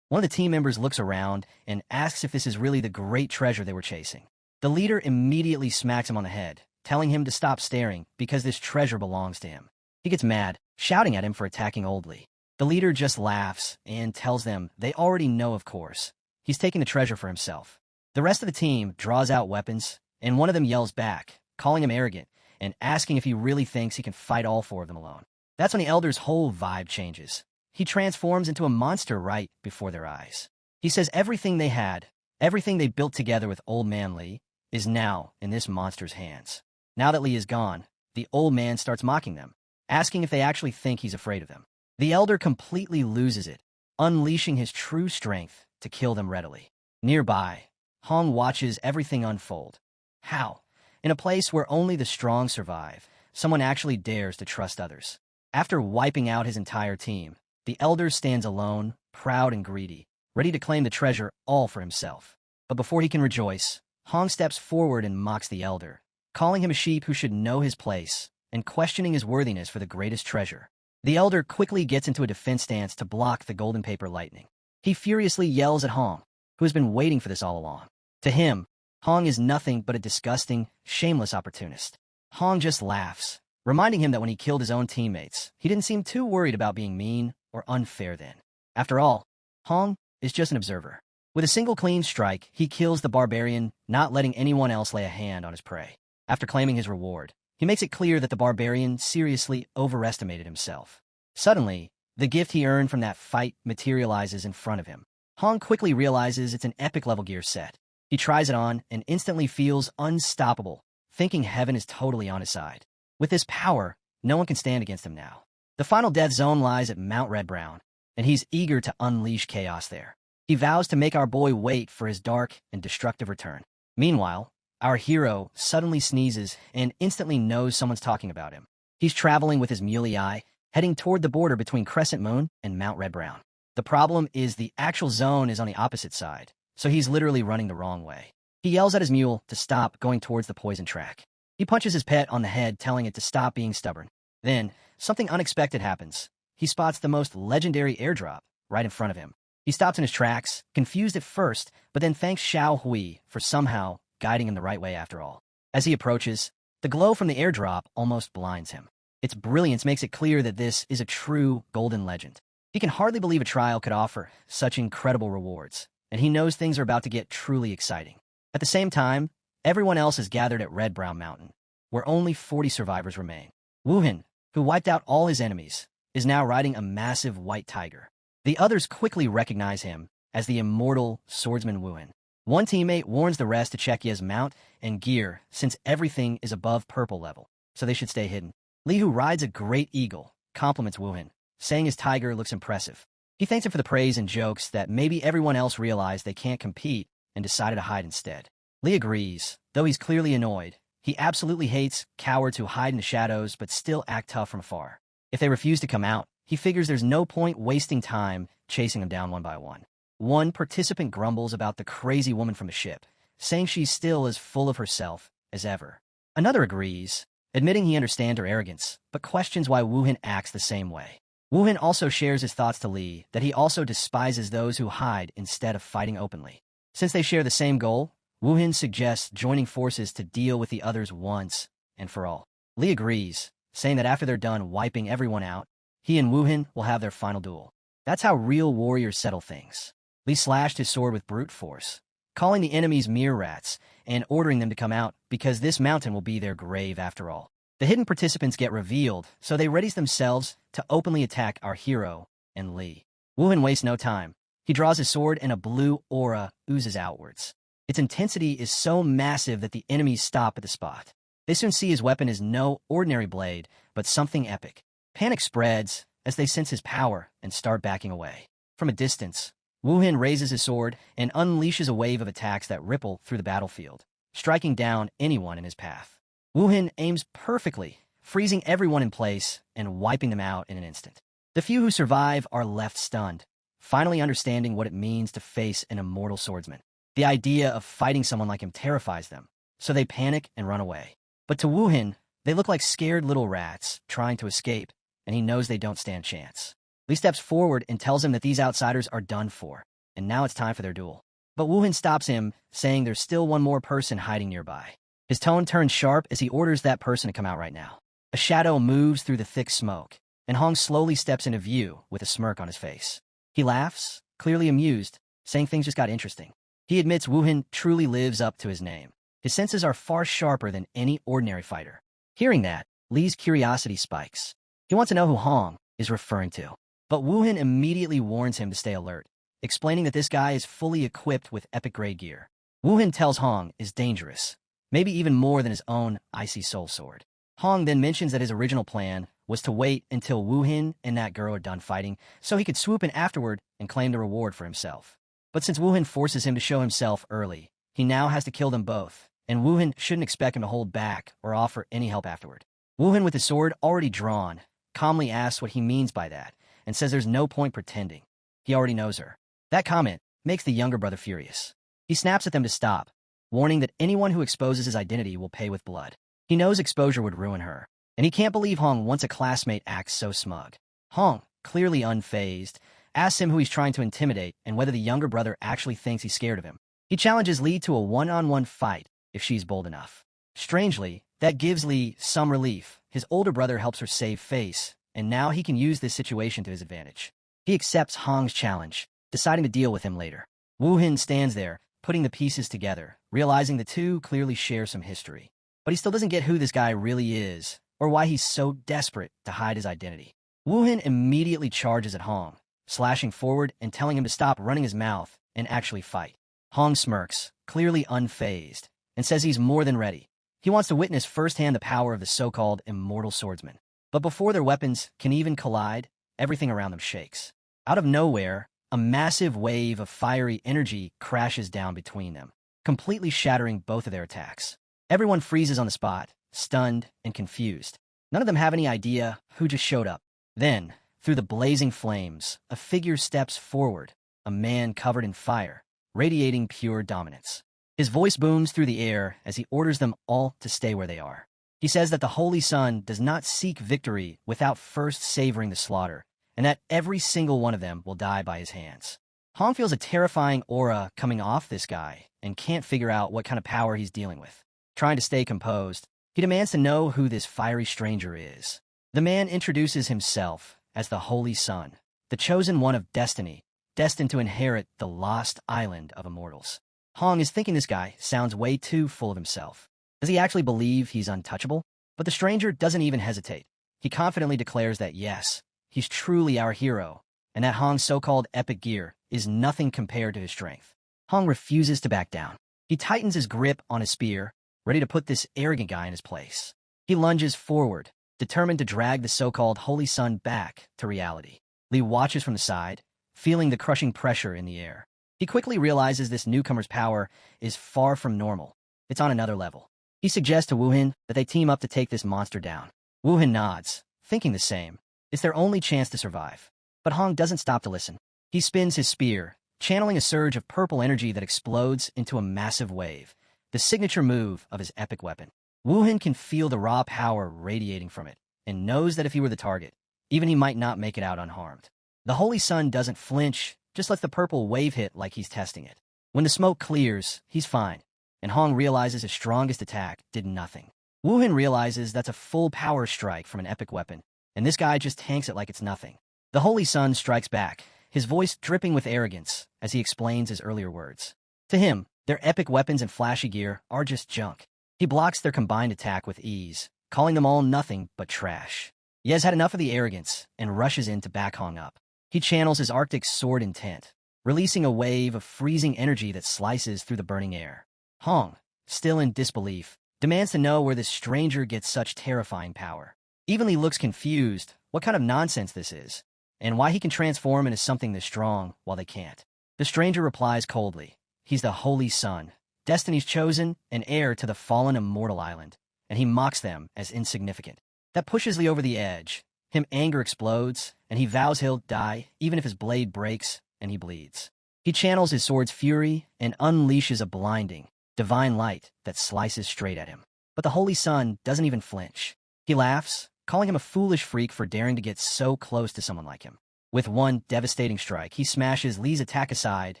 One of the team members looks around and asks if this is really the great treasure they were chasing. The leader immediately smacks him on the head, telling him to stop staring because this treasure belongs to him. He gets mad, shouting at him for attacking Old Lee. The leader just laughs and tells them they already know, of course. He's taking the treasure for himself. The rest of the team draws out weapons, and one of them yells back, calling him arrogant, and asking if he really thinks he can fight all 4 of them alone. That's when the elder's whole vibe changes. He transforms into a monster right before their eyes. He says everything they had, everything they built together with Old Man Lee, is now in this monster's hands. Now that Li is gone, the old man starts mocking them, asking if they actually think he's afraid of them. The elder completely loses it, unleashing his true strength to kill them readily. Nearby, Hong watches everything unfold. How? In a place where only the strong survive, someone actually dares to trust others. After wiping out his entire team, the elder stands alone, proud and greedy, ready to claim the treasure all for himself. But before he can rejoice, Hong steps forward and mocks the elder, calling him a sheep who should know his place and questioning his worthiness for the greatest treasure. The elder quickly gets into a defense stance to block the golden paper lightning. He furiously yells at Hong, who has been waiting for this all along. To him, Hong is nothing but a disgusting, shameless opportunist. Hong just laughs, reminding him that when he killed his own teammates, he didn't seem too worried about being mean or unfair then. After all, Hong is just an observer. With a single clean strike, he kills the barbarian, not letting anyone else lay a hand on his prey. After claiming his reward, he makes it clear that the barbarian seriously overestimated himself. Suddenly, the gift he earned from that fight materializes in front of him. Hong quickly realizes it's an epic level gear set. He tries it on and instantly feels unstoppable, thinking heaven is totally on his side. With this power, no one can stand against him now. The final death zone lies at Mount Red Brown, and he's eager to unleash chaos there. He vows to make our boy wait for his dark and destructive return. Meanwhile, our hero suddenly sneezes and instantly knows someone's talking about him. He's traveling with his muley eye, heading toward the border between Crescent Moon and Mount Red Brown. The problem is the actual zone is on the opposite side, so he's literally running the wrong way. He yells at his mule to stop going towards the poison track. He punches his pet on the head, telling it to stop being stubborn. Then, something unexpected happens. He spots the most legendary airdrop right in front of him. He stops in his tracks, confused at first, but then thanks Xiao Hui for somehow guiding him the right way after all. As he approaches, the glow from the airdrop almost blinds him. Its brilliance makes it clear that this is a true golden legend. He can hardly believe a trial could offer such incredible rewards, and he knows things are about to get truly exciting. At the same time, everyone else is gathered at Red Brown Mountain, where only 40 survivors remain. Wuhan, who wiped out all his enemies, is now riding a massive white tiger. The others quickly recognize him as the immortal swordsman Wuhan. One teammate warns the rest to check Ye's mount and gear since everything is above purple level, so they should stay hidden. Li, who rides a great eagle, compliments Wuhan, saying his tiger looks impressive. He thanks him for the praise and jokes that maybe everyone else realized they can't compete and decided to hide instead. Li agrees, though he's clearly annoyed. He absolutely hates cowards who hide in the shadows but still act tough from afar. If they refuse to come out, he figures there's no point wasting time chasing them down one by one. One participant grumbles about the crazy woman from the ship, saying she's still as full of herself as ever. Another agrees, admitting he understands her arrogance, but questions why Wuhan acts the same way. Wuhan also shares his thoughts to Li that he also despises those who hide instead of fighting openly. Since they share the same goal, Wuhan suggests joining forces to deal with the others once and for all. Li agrees, saying that after they're done wiping everyone out, he and Wuhan will have their final duel. That's how real warriors settle things. Li slashed his sword with brute force, calling the enemies mere rats and ordering them to come out because this mountain will be their grave after all. The hidden participants get revealed, so they ready themselves to openly attack our hero and Li. Wuhan wastes no time. He draws his sword and a blue aura oozes outwards. Its intensity is so massive that the enemies stop at the spot. They soon see his weapon is no ordinary blade, but something epic. Panic spreads as they sense his power and start backing away. From a distance, Wuhan raises his sword and unleashes a wave of attacks that ripple through the battlefield, striking down anyone in his path. Wuhan aims perfectly, freezing everyone in place and wiping them out in an instant. The few who survive are left stunned, finally understanding what it means to face an immortal swordsman. The idea of fighting someone like him terrifies them, so they panic and run away. But to Wuhan, they look like scared little rats trying to escape, and he knows they don't stand chance. Li steps forward and tells him that these outsiders are done for, and now it's time for their duel. But Wuhan stops him, saying there's still one more person hiding nearby. His tone turns sharp as he orders that person to come out right now. A shadow moves through the thick smoke, and Hong slowly steps into view with a smirk on his face. He laughs, clearly amused, saying things just got interesting. He admits Wuhan truly lives up to his name. His senses are far sharper than any ordinary fighter. Hearing that, Li's curiosity spikes. He wants to know who Hong is referring to. But Wuhan immediately warns him to stay alert, explaining that this guy is fully equipped with epic grade gear. Woohin tells Hong is dangerous, maybe even more than his own icy soul sword. Hong then mentions that his original plan was to wait until Woohin and that girl are done fighting so he could swoop in afterward and claim the reward for himself. But since Woohin forces him to show himself early, he now has to kill them both, and Woohin shouldn't expect him to hold back or offer any help afterward. Woohin, with his sword already drawn, calmly asks what he means by that and says there's no point pretending. He already knows her. That comment makes the younger brother furious. He snaps at them to stop, warning that anyone who exposes his identity will pay with blood. He knows exposure would ruin her, and he can't believe Hong once a classmate acts so smug. Hong, clearly unfazed, asks him who he's trying to intimidate and whether the younger brother actually thinks he's scared of him. He challenges Lee to a one-on-one fight if she's bold enough. Strangely, that gives Lee some relief. His older brother helps her save face, and now he can use this situation to his advantage. He accepts Hong's challenge, deciding to deal with him later. Woohin stands there, putting the pieces together, realizing the two clearly share some history. But he still doesn't get who this guy really is, or why he's so desperate to hide his identity. Woohin immediately charges at Hong, slashing forward and telling him to stop running his mouth and actually fight. Hong smirks, clearly unfazed, and says he's more than ready. He wants to witness firsthand the power of the so-called immortal swordsman. But before their weapons can even collide, everything around them shakes. Out of nowhere, a massive wave of fiery energy crashes down between them, completely shattering both of their attacks. Everyone freezes on the spot, stunned and confused. None of them have any idea who just showed up. Then, through the blazing flames, a figure steps forward, a man covered in fire, radiating pure dominance. His voice booms through the air as he orders them all to stay where they are. He says that the Holy Sun does not seek victory without first savoring the slaughter, and that every single one of them will die by his hands. Hong feels a terrifying aura coming off this guy and can't figure out what kind of power he's dealing with. Trying to stay composed, he demands to know who this fiery stranger is. The man introduces himself as the Holy Sun, the chosen one of destiny, destined to inherit the lost island of immortals. Hong is thinking this guy sounds way too full of himself. Does he actually believe he's untouchable? But the stranger doesn't even hesitate. He confidently declares that yes, he's truly our hero, and that Hong's so-called epic gear is nothing compared to his strength. Hong refuses to back down. He tightens his grip on his spear, ready to put this arrogant guy in his place. He lunges forward, determined to drag the so-called Holy Sun back to reality. Lee watches from the side, feeling the crushing pressure in the air. He quickly realizes this newcomer's power is far from normal. It's on another level. He suggests to Woohin that they team up to take this monster down. Woohin nods, thinking the same. It's their only chance to survive. But Hong doesn't stop to listen. He spins his spear, channeling a surge of purple energy that explodes into a massive wave, the signature move of his epic weapon. Woohin can feel the raw power radiating from it, and knows that if he were the target, even he might not make it out unharmed. The Holy Sun doesn't flinch, just lets the purple wave hit like he's testing it. When the smoke clears, he's fine, and Hong realizes his strongest attack did nothing. Woohin realizes that's a full power strike from an epic weapon, and this guy just tanks it like it's nothing. The Holy Sun strikes back, his voice dripping with arrogance as he explains his earlier words. To him, their epic weapons and flashy gear are just junk. He blocks their combined attack with ease, calling them all nothing but trash. He has had enough of the arrogance and rushes in to back Hong up. He channels his Arctic sword intent, releasing a wave of freezing energy that slices through the burning air. Hong, still in disbelief, demands to know where this stranger gets such terrifying power. Even Lee looks confused what kind of nonsense this is, and why he can transform into something this strong while they can't. The stranger replies coldly. He's the Holy Sun, Destiny's chosen, and heir to the fallen immortal island, and he mocks them as insignificant. That pushes Lee over the edge. Him anger explodes, and he vows he'll die even if his blade breaks and he bleeds. He channels his sword's fury and unleashes a blinding, divine light that slices straight at him. But the Holy Sun doesn't even flinch. He laughs, calling him a foolish freak for daring to get so close to someone like him. With one devastating strike, he smashes Lee's attack aside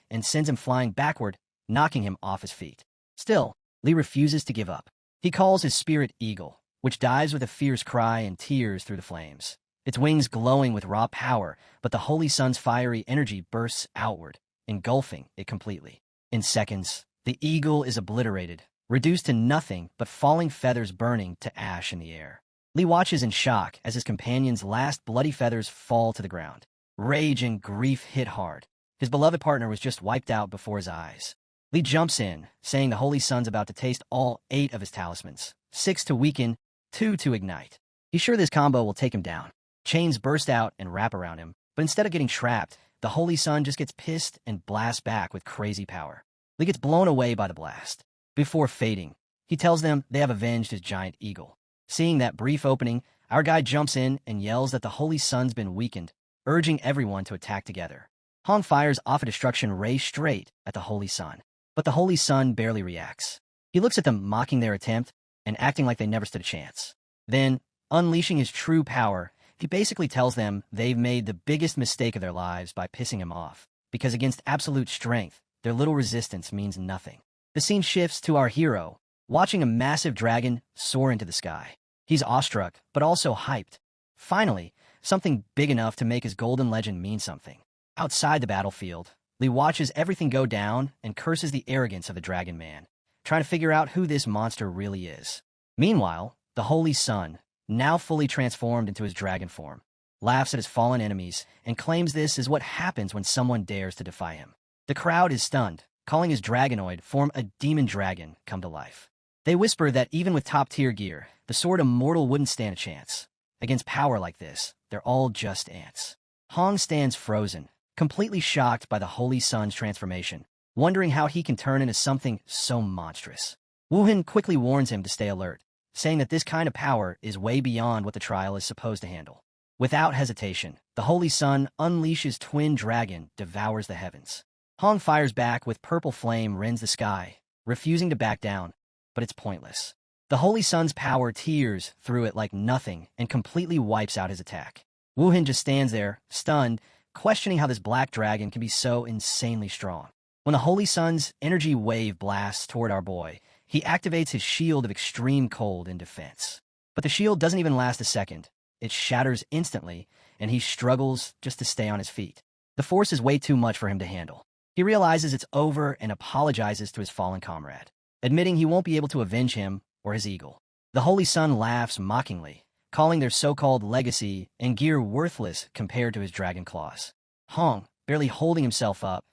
and sends him flying backward, knocking him off his feet. Still, Lee refuses to give up. He calls his spirit Eagle, which dives with a fierce cry and tears through the flames. Its wings glowing with raw power, but the Holy Sun's fiery energy bursts outward, engulfing it completely. In seconds, the eagle is obliterated, reduced to nothing but falling feathers burning to ash in the air. Lee watches in shock as his companion's last bloody feathers fall to the ground. Rage and grief hit hard. His beloved partner was just wiped out before his eyes. Li jumps in, saying the Holy Sun's about to taste all 8 of his talismans. 6 to weaken, 2 to ignite. He's sure this combo will take him down. Chains burst out and wrap around him, but instead of getting trapped, the Holy Sun just gets pissed and blasts back with crazy power. Li gets blown away by the blast. Before fading, he tells them they have avenged his giant eagle. Seeing that brief opening, our guy jumps in and yells that the Holy Sun's been weakened, urging everyone to attack together. Hong fires off a destruction ray straight at the Holy Sun, but the Holy Sun barely reacts. He looks at them mocking their attempt and acting like they never stood a chance. Then, unleashing his true power, he basically tells them they've made the biggest mistake of their lives by pissing him off, because against absolute strength, their little resistance means nothing. The scene shifts to our hero, watching a massive dragon soar into the sky. He's awestruck, but also hyped. Finally, something big enough to make his golden legend mean something. Outside the battlefield, Li watches everything go down and curses the arrogance of the Dragon Man, trying to figure out who this monster really is. Meanwhile, the Holy Sun, now fully transformed into his dragon form, laughs at his fallen enemies and claims this is what happens when someone dares to defy him. The crowd is stunned, calling his dragonoid form a demon dragon come to life. They whisper that even with top-tier gear, the sword immortal wouldn't stand a chance. Against power like this, they're all just ants. Hong stands frozen, completely shocked by the Holy Sun's transformation, wondering how he can turn into something so monstrous. Wuhan quickly warns him to stay alert, saying that this kind of power is way beyond what the trial is supposed to handle. Without hesitation, the Holy Sun unleashes Twin Dragon, devours the heavens. Hong fires back with purple flame rends the sky, refusing to back down, but it's pointless. The Holy Sun's power tears through it like nothing and completely wipes out his attack. Wuhan just stands there, stunned, questioning how this black dragon can be so insanely strong. When the Holy Sun's energy wave blasts toward our boy, he activates his shield of extreme cold in defense. But the shield doesn't even last a second. It shatters instantly, and he struggles just to stay on his feet. The force is way too much for him to handle. He realizes it's over and apologizes to his fallen comrade, admitting he won't be able to avenge him or his eagle. The Holy Sun laughs mockingly, calling their so-called legacy and gear worthless compared to his dragon claws. Hong, barely holding himself up,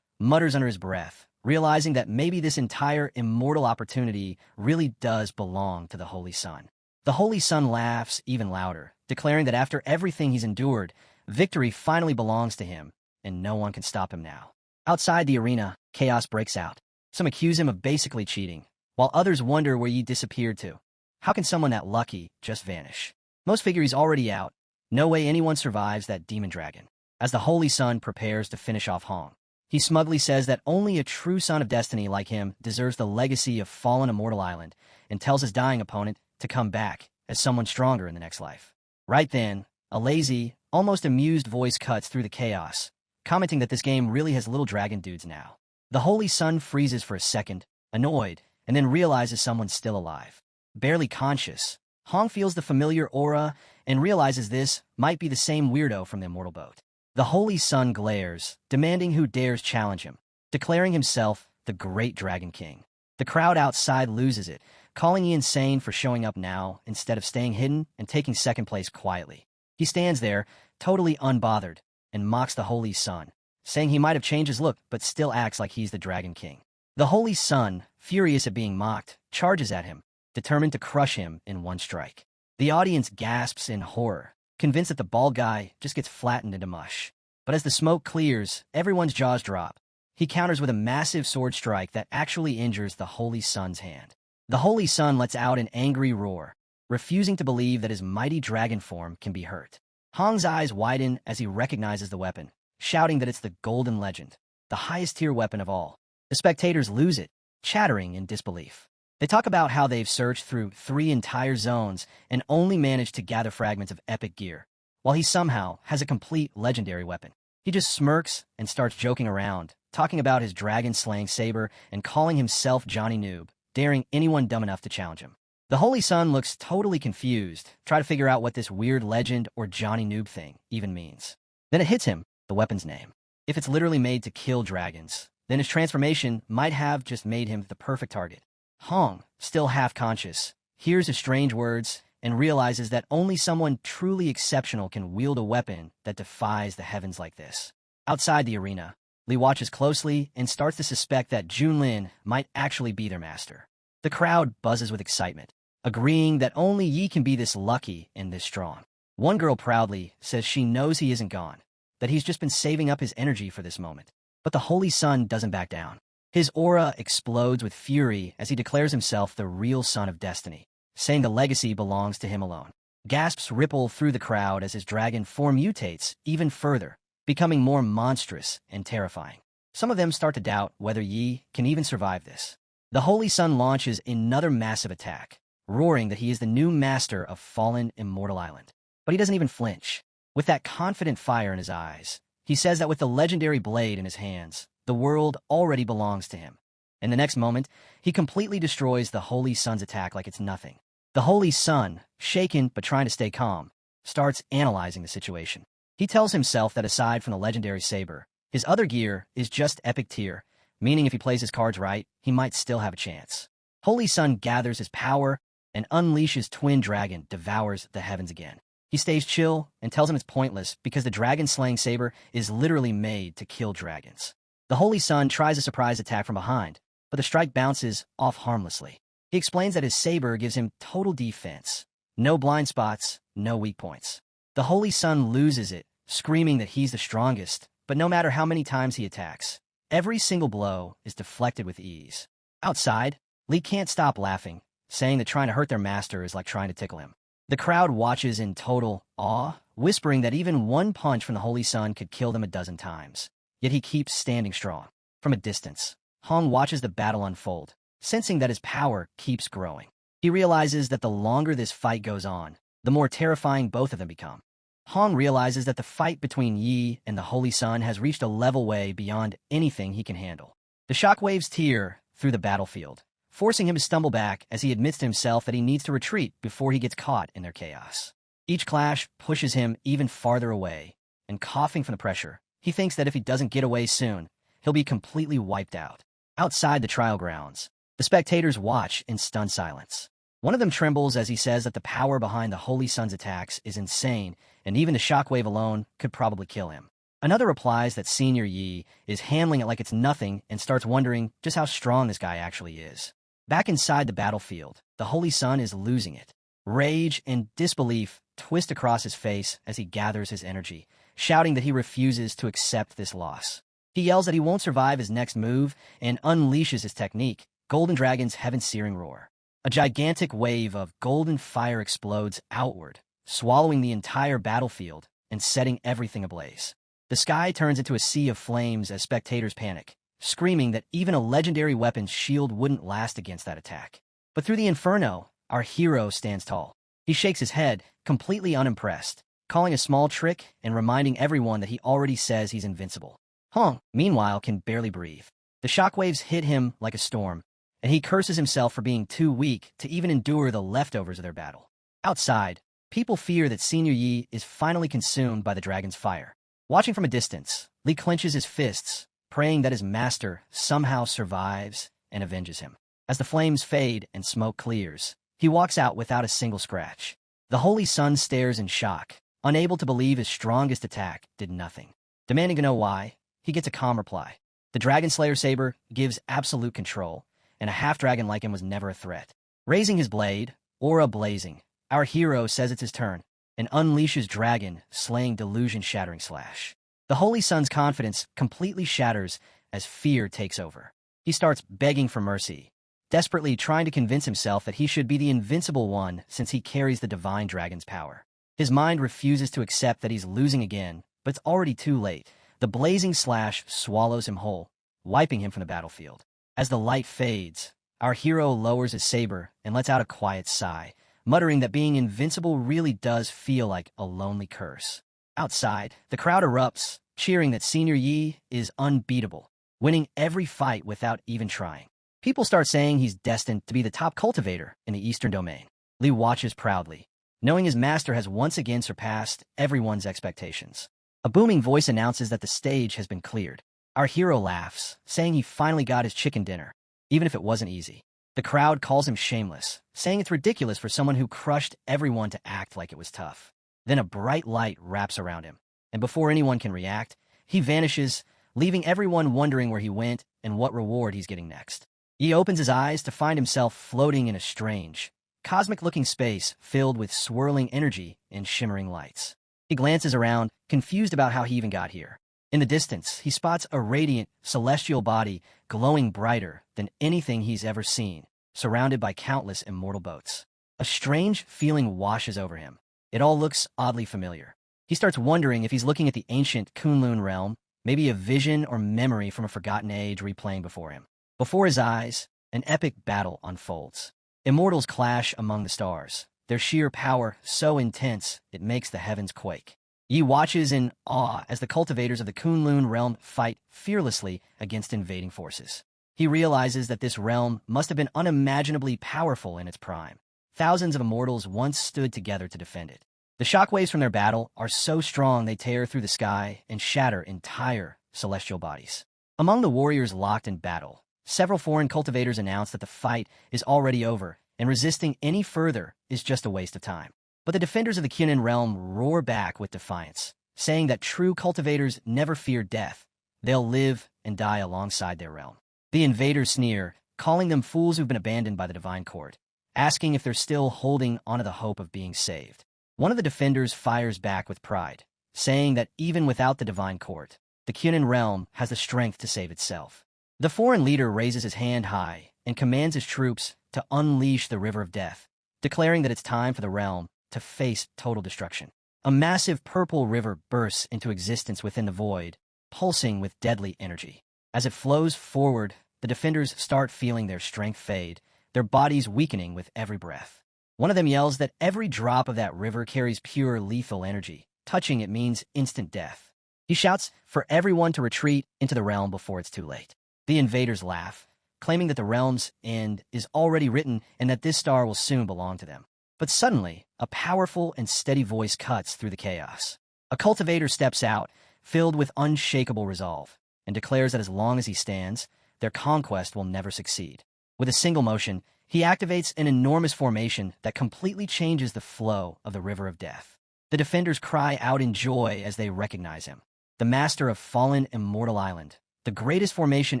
mutters under his breath, realizing that maybe this entire immortal opportunity really does belong to the Holy Sun. The Holy Sun laughs even louder, declaring that after everything he's endured, victory finally belongs to him, and no one can stop him now. Outside the arena, chaos breaks out. Some accuse him of basically cheating, while others wonder where he disappeared to. How can someone that lucky just vanish? Most figure he's already out. No way anyone survives that demon dragon. As the Holy Sun prepares to finish off Hong, he smugly says that only a true son of destiny like him deserves the legacy of fallen Immortal Island, and tells his dying opponent to come back as someone stronger in the next life. Right then, a lazy, almost amused voice cuts through the chaos, commenting that this game really has little dragon dudes now. The Holy Sun freezes for a second, annoyed, and then realizes someone's still alive. Barely conscious, Hong feels the familiar aura and realizes this might be the same weirdo from the Immortal Boat. The Holy Sun glares, demanding who dares challenge him, declaring himself the Great Dragon King. The crowd outside loses it, calling he insane for showing up now instead of staying hidden and taking second place quietly. He stands there, totally unbothered, and mocks the Holy Sun, saying he might have changed his look but still acts like he's the Dragon King. The Holy Sun, furious at being mocked, charges at him, determined to crush him in one strike. The audience gasps in horror, convinced that the bald guy just gets flattened into mush. But as the smoke clears, everyone's jaws drop. He counters with a massive sword strike that actually injures the Holy Sun's hand. The Holy Sun lets out an angry roar, refusing to believe that his mighty dragon form can be hurt. Hong's eyes widen as he recognizes the weapon, shouting that it's the Golden Legend, the highest tier weapon of all. The spectators lose it, chattering in disbelief. They talk about how they've searched through 3 entire zones and only managed to gather fragments of epic gear, while he somehow has a complete legendary weapon. He just smirks and starts joking around, talking about his dragon-slaying saber and calling himself Johnny Noob, daring anyone dumb enough to challenge him. The Holy Sun looks totally confused, trying to figure out what this weird legend or Johnny Noob thing even means. Then it hits him, the weapon's name. If it's literally made to kill dragons, then his transformation might have just made him the perfect target. Hong, still half-conscious, hears his strange words and realizes that only someone truly exceptional can wield a weapon that defies the heavens like this. Outside the arena, Li watches closely and starts to suspect that Junlin might actually be their master. The crowd buzzes with excitement, agreeing that only Yi can be this lucky and this strong. One girl proudly says she knows he isn't gone, that he's just been saving up his energy for this moment. But the Holy Sun doesn't back down. His aura explodes with fury as he declares himself the real son of destiny, saying the legacy belongs to him alone. Gasps ripple through the crowd as his dragon form mutates even further, becoming more monstrous and terrifying. Some of them start to doubt whether Yi can even survive this. The Holy Sun launches another massive attack, roaring that he is the new master of fallen Immortal Island. But he doesn't even flinch. With that confident fire in his eyes, he says that with the legendary blade in his hands, the world already belongs to him. In the next moment, he completely destroys the Holy Sun's attack like it's nothing. The Holy Sun, shaken but trying to stay calm, starts analyzing the situation. He tells himself that aside from the legendary saber, his other gear is just epic tier, meaning if he plays his cards right, he might still have a chance. Holy Sun gathers his power and unleashes Twin Dragon devours the heavens again. He stays chill and tells him it's pointless because the dragon-slaying saber is literally made to kill dragons. The Holy Sun tries a surprise attack from behind, but the strike bounces off harmlessly. He explains that his saber gives him total defense. No blind spots, no weak points. The Holy Sun loses it, screaming that he's the strongest, but no matter how many times he attacks, every single blow is deflected with ease. Outside, Li can't stop laughing, saying that trying to hurt their master is like trying to tickle him. The crowd watches in total awe, whispering that even one punch from the Holy Sun could kill them a dozen times. Yet he keeps standing strong. From a distance, Hong watches the battle unfold, sensing that his power keeps growing. He realizes that the longer this fight goes on, the more terrifying both of them become. Hong realizes that the fight between Yi and the Holy Sun has reached a level way beyond anything he can handle. The shockwaves tear through the battlefield, forcing him to stumble back as he admits to himself that he needs to retreat before he gets caught in their chaos. Each clash pushes him even farther away, and coughing from the pressure, he thinks that if he doesn't get away soon, he'll be completely wiped out. Outside the trial grounds, the spectators watch in stunned silence. One of them trembles as he says that the power behind the Holy Sun's attacks is insane, and even the shockwave alone could probably kill him. Another replies that Senior Yi is handling it like it's nothing and starts wondering just how strong this guy actually is. Back inside the battlefield, the Holy Sun is losing it. Rage and disbelief twist across his face as he gathers his energy, shouting that he refuses to accept this loss. He yells that he won't survive his next move and unleashes his technique, Golden Dragon's heaven-searing roar. A gigantic wave of golden fire explodes outward, swallowing the entire battlefield and setting everything ablaze. The sky turns into a sea of flames as spectators panic, screaming that even a legendary weapon's shield wouldn't last against that attack. But through the inferno, our hero stands tall. He shakes his head, completely unimpressed, calling a small trick and reminding everyone that he already says he's invincible. Hong, meanwhile, can barely breathe. The shockwaves hit him like a storm, and he curses himself for being too weak to even endure the leftovers of their battle. Outside, people fear that Senior Yi is finally consumed by the dragon's fire. Watching from a distance, Li clenches his fists, praying that his master somehow survives and avenges him. As the flames fade and smoke clears, he walks out without a single scratch. The Holy Sun stares in shock, unable to believe his strongest attack did nothing. Demanding to know why, he gets a calm reply. The Dragon Slayer saber gives absolute control, and a half-dragon like him was never a threat. Raising his blade, aura blazing, our hero says it's his turn, and unleashes Dragon, slaying delusion-shattering slash. The Holy Sun's confidence completely shatters as fear takes over. He starts begging for mercy, desperately trying to convince himself that he should be the invincible one since he carries the Divine Dragon's power. His mind refuses to accept that he's losing again, but it's already too late. The blazing slash swallows him whole, wiping him from the battlefield. As the light fades, our hero lowers his saber and lets out a quiet sigh, muttering that being invincible really does feel like a lonely curse. Outside, the crowd erupts, cheering that Senior Yi is unbeatable, winning every fight without even trying. People start saying he's destined to be the top cultivator in the Eastern Domain. Li watches proudly, knowing his master has once again surpassed everyone's expectations. A booming voice announces that the stage has been cleared. Our hero laughs, saying he finally got his chicken dinner, even if it wasn't easy. The crowd calls him shameless, saying it's ridiculous for someone who crushed everyone to act like it was tough. Then a bright light wraps around him, and before anyone can react, he vanishes, leaving everyone wondering where he went and what reward he's getting next. He opens his eyes to find himself floating in a strange, cosmic-looking space filled with swirling energy and shimmering lights. He glances around, confused about how he even got here. In the distance, he spots a radiant, celestial body glowing brighter than anything he's ever seen, surrounded by countless immortal boats. A strange feeling washes over him. It all looks oddly familiar. He starts wondering if he's looking at the ancient Kunlun realm, maybe a vision or memory from a forgotten age replaying before him. Before his eyes, an epic battle unfolds. Immortals clash among the stars, their sheer power so intense it makes the heavens quake. Yi watches in awe as the cultivators of the Kunlun realm fight fearlessly against invading forces. He realizes that this realm must have been unimaginably powerful in its prime. Thousands of immortals once stood together to defend it. The shockwaves from their battle are so strong they tear through the sky and shatter entire celestial bodies. Among the warriors locked in battle, several foreign cultivators announce that the fight is already over, and resisting any further is just a waste of time. But the defenders of the Kunlun realm roar back with defiance, saying that true cultivators never fear death. They'll live and die alongside their realm. The invaders sneer, calling them fools who've been abandoned by the divine court, asking if they're still holding onto the hope of being saved. One of the defenders fires back with pride, saying that even without the divine court, the Kunlun realm has the strength to save itself. The foreign leader raises his hand high and commands his troops to unleash the river of death, declaring that it's time for the realm to face total destruction. A massive purple river bursts into existence within the void, pulsing with deadly energy. As it flows forward, the defenders start feeling their strength fade, their bodies weakening with every breath. One of them yells that every drop of that river carries pure lethal energy. Touching it means instant death. He shouts for everyone to retreat into the realm before it's too late. The invaders laugh, claiming that the realm's end is already written and that this star will soon belong to them. But suddenly, a powerful and steady voice cuts through the chaos. A cultivator steps out, filled with unshakable resolve, and declares that as long as he stands, their conquest will never succeed. With a single motion, he activates an enormous formation that completely changes the flow of the river of death. The defenders cry out in joy as they recognize him, the master of fallen immortal island, the greatest formation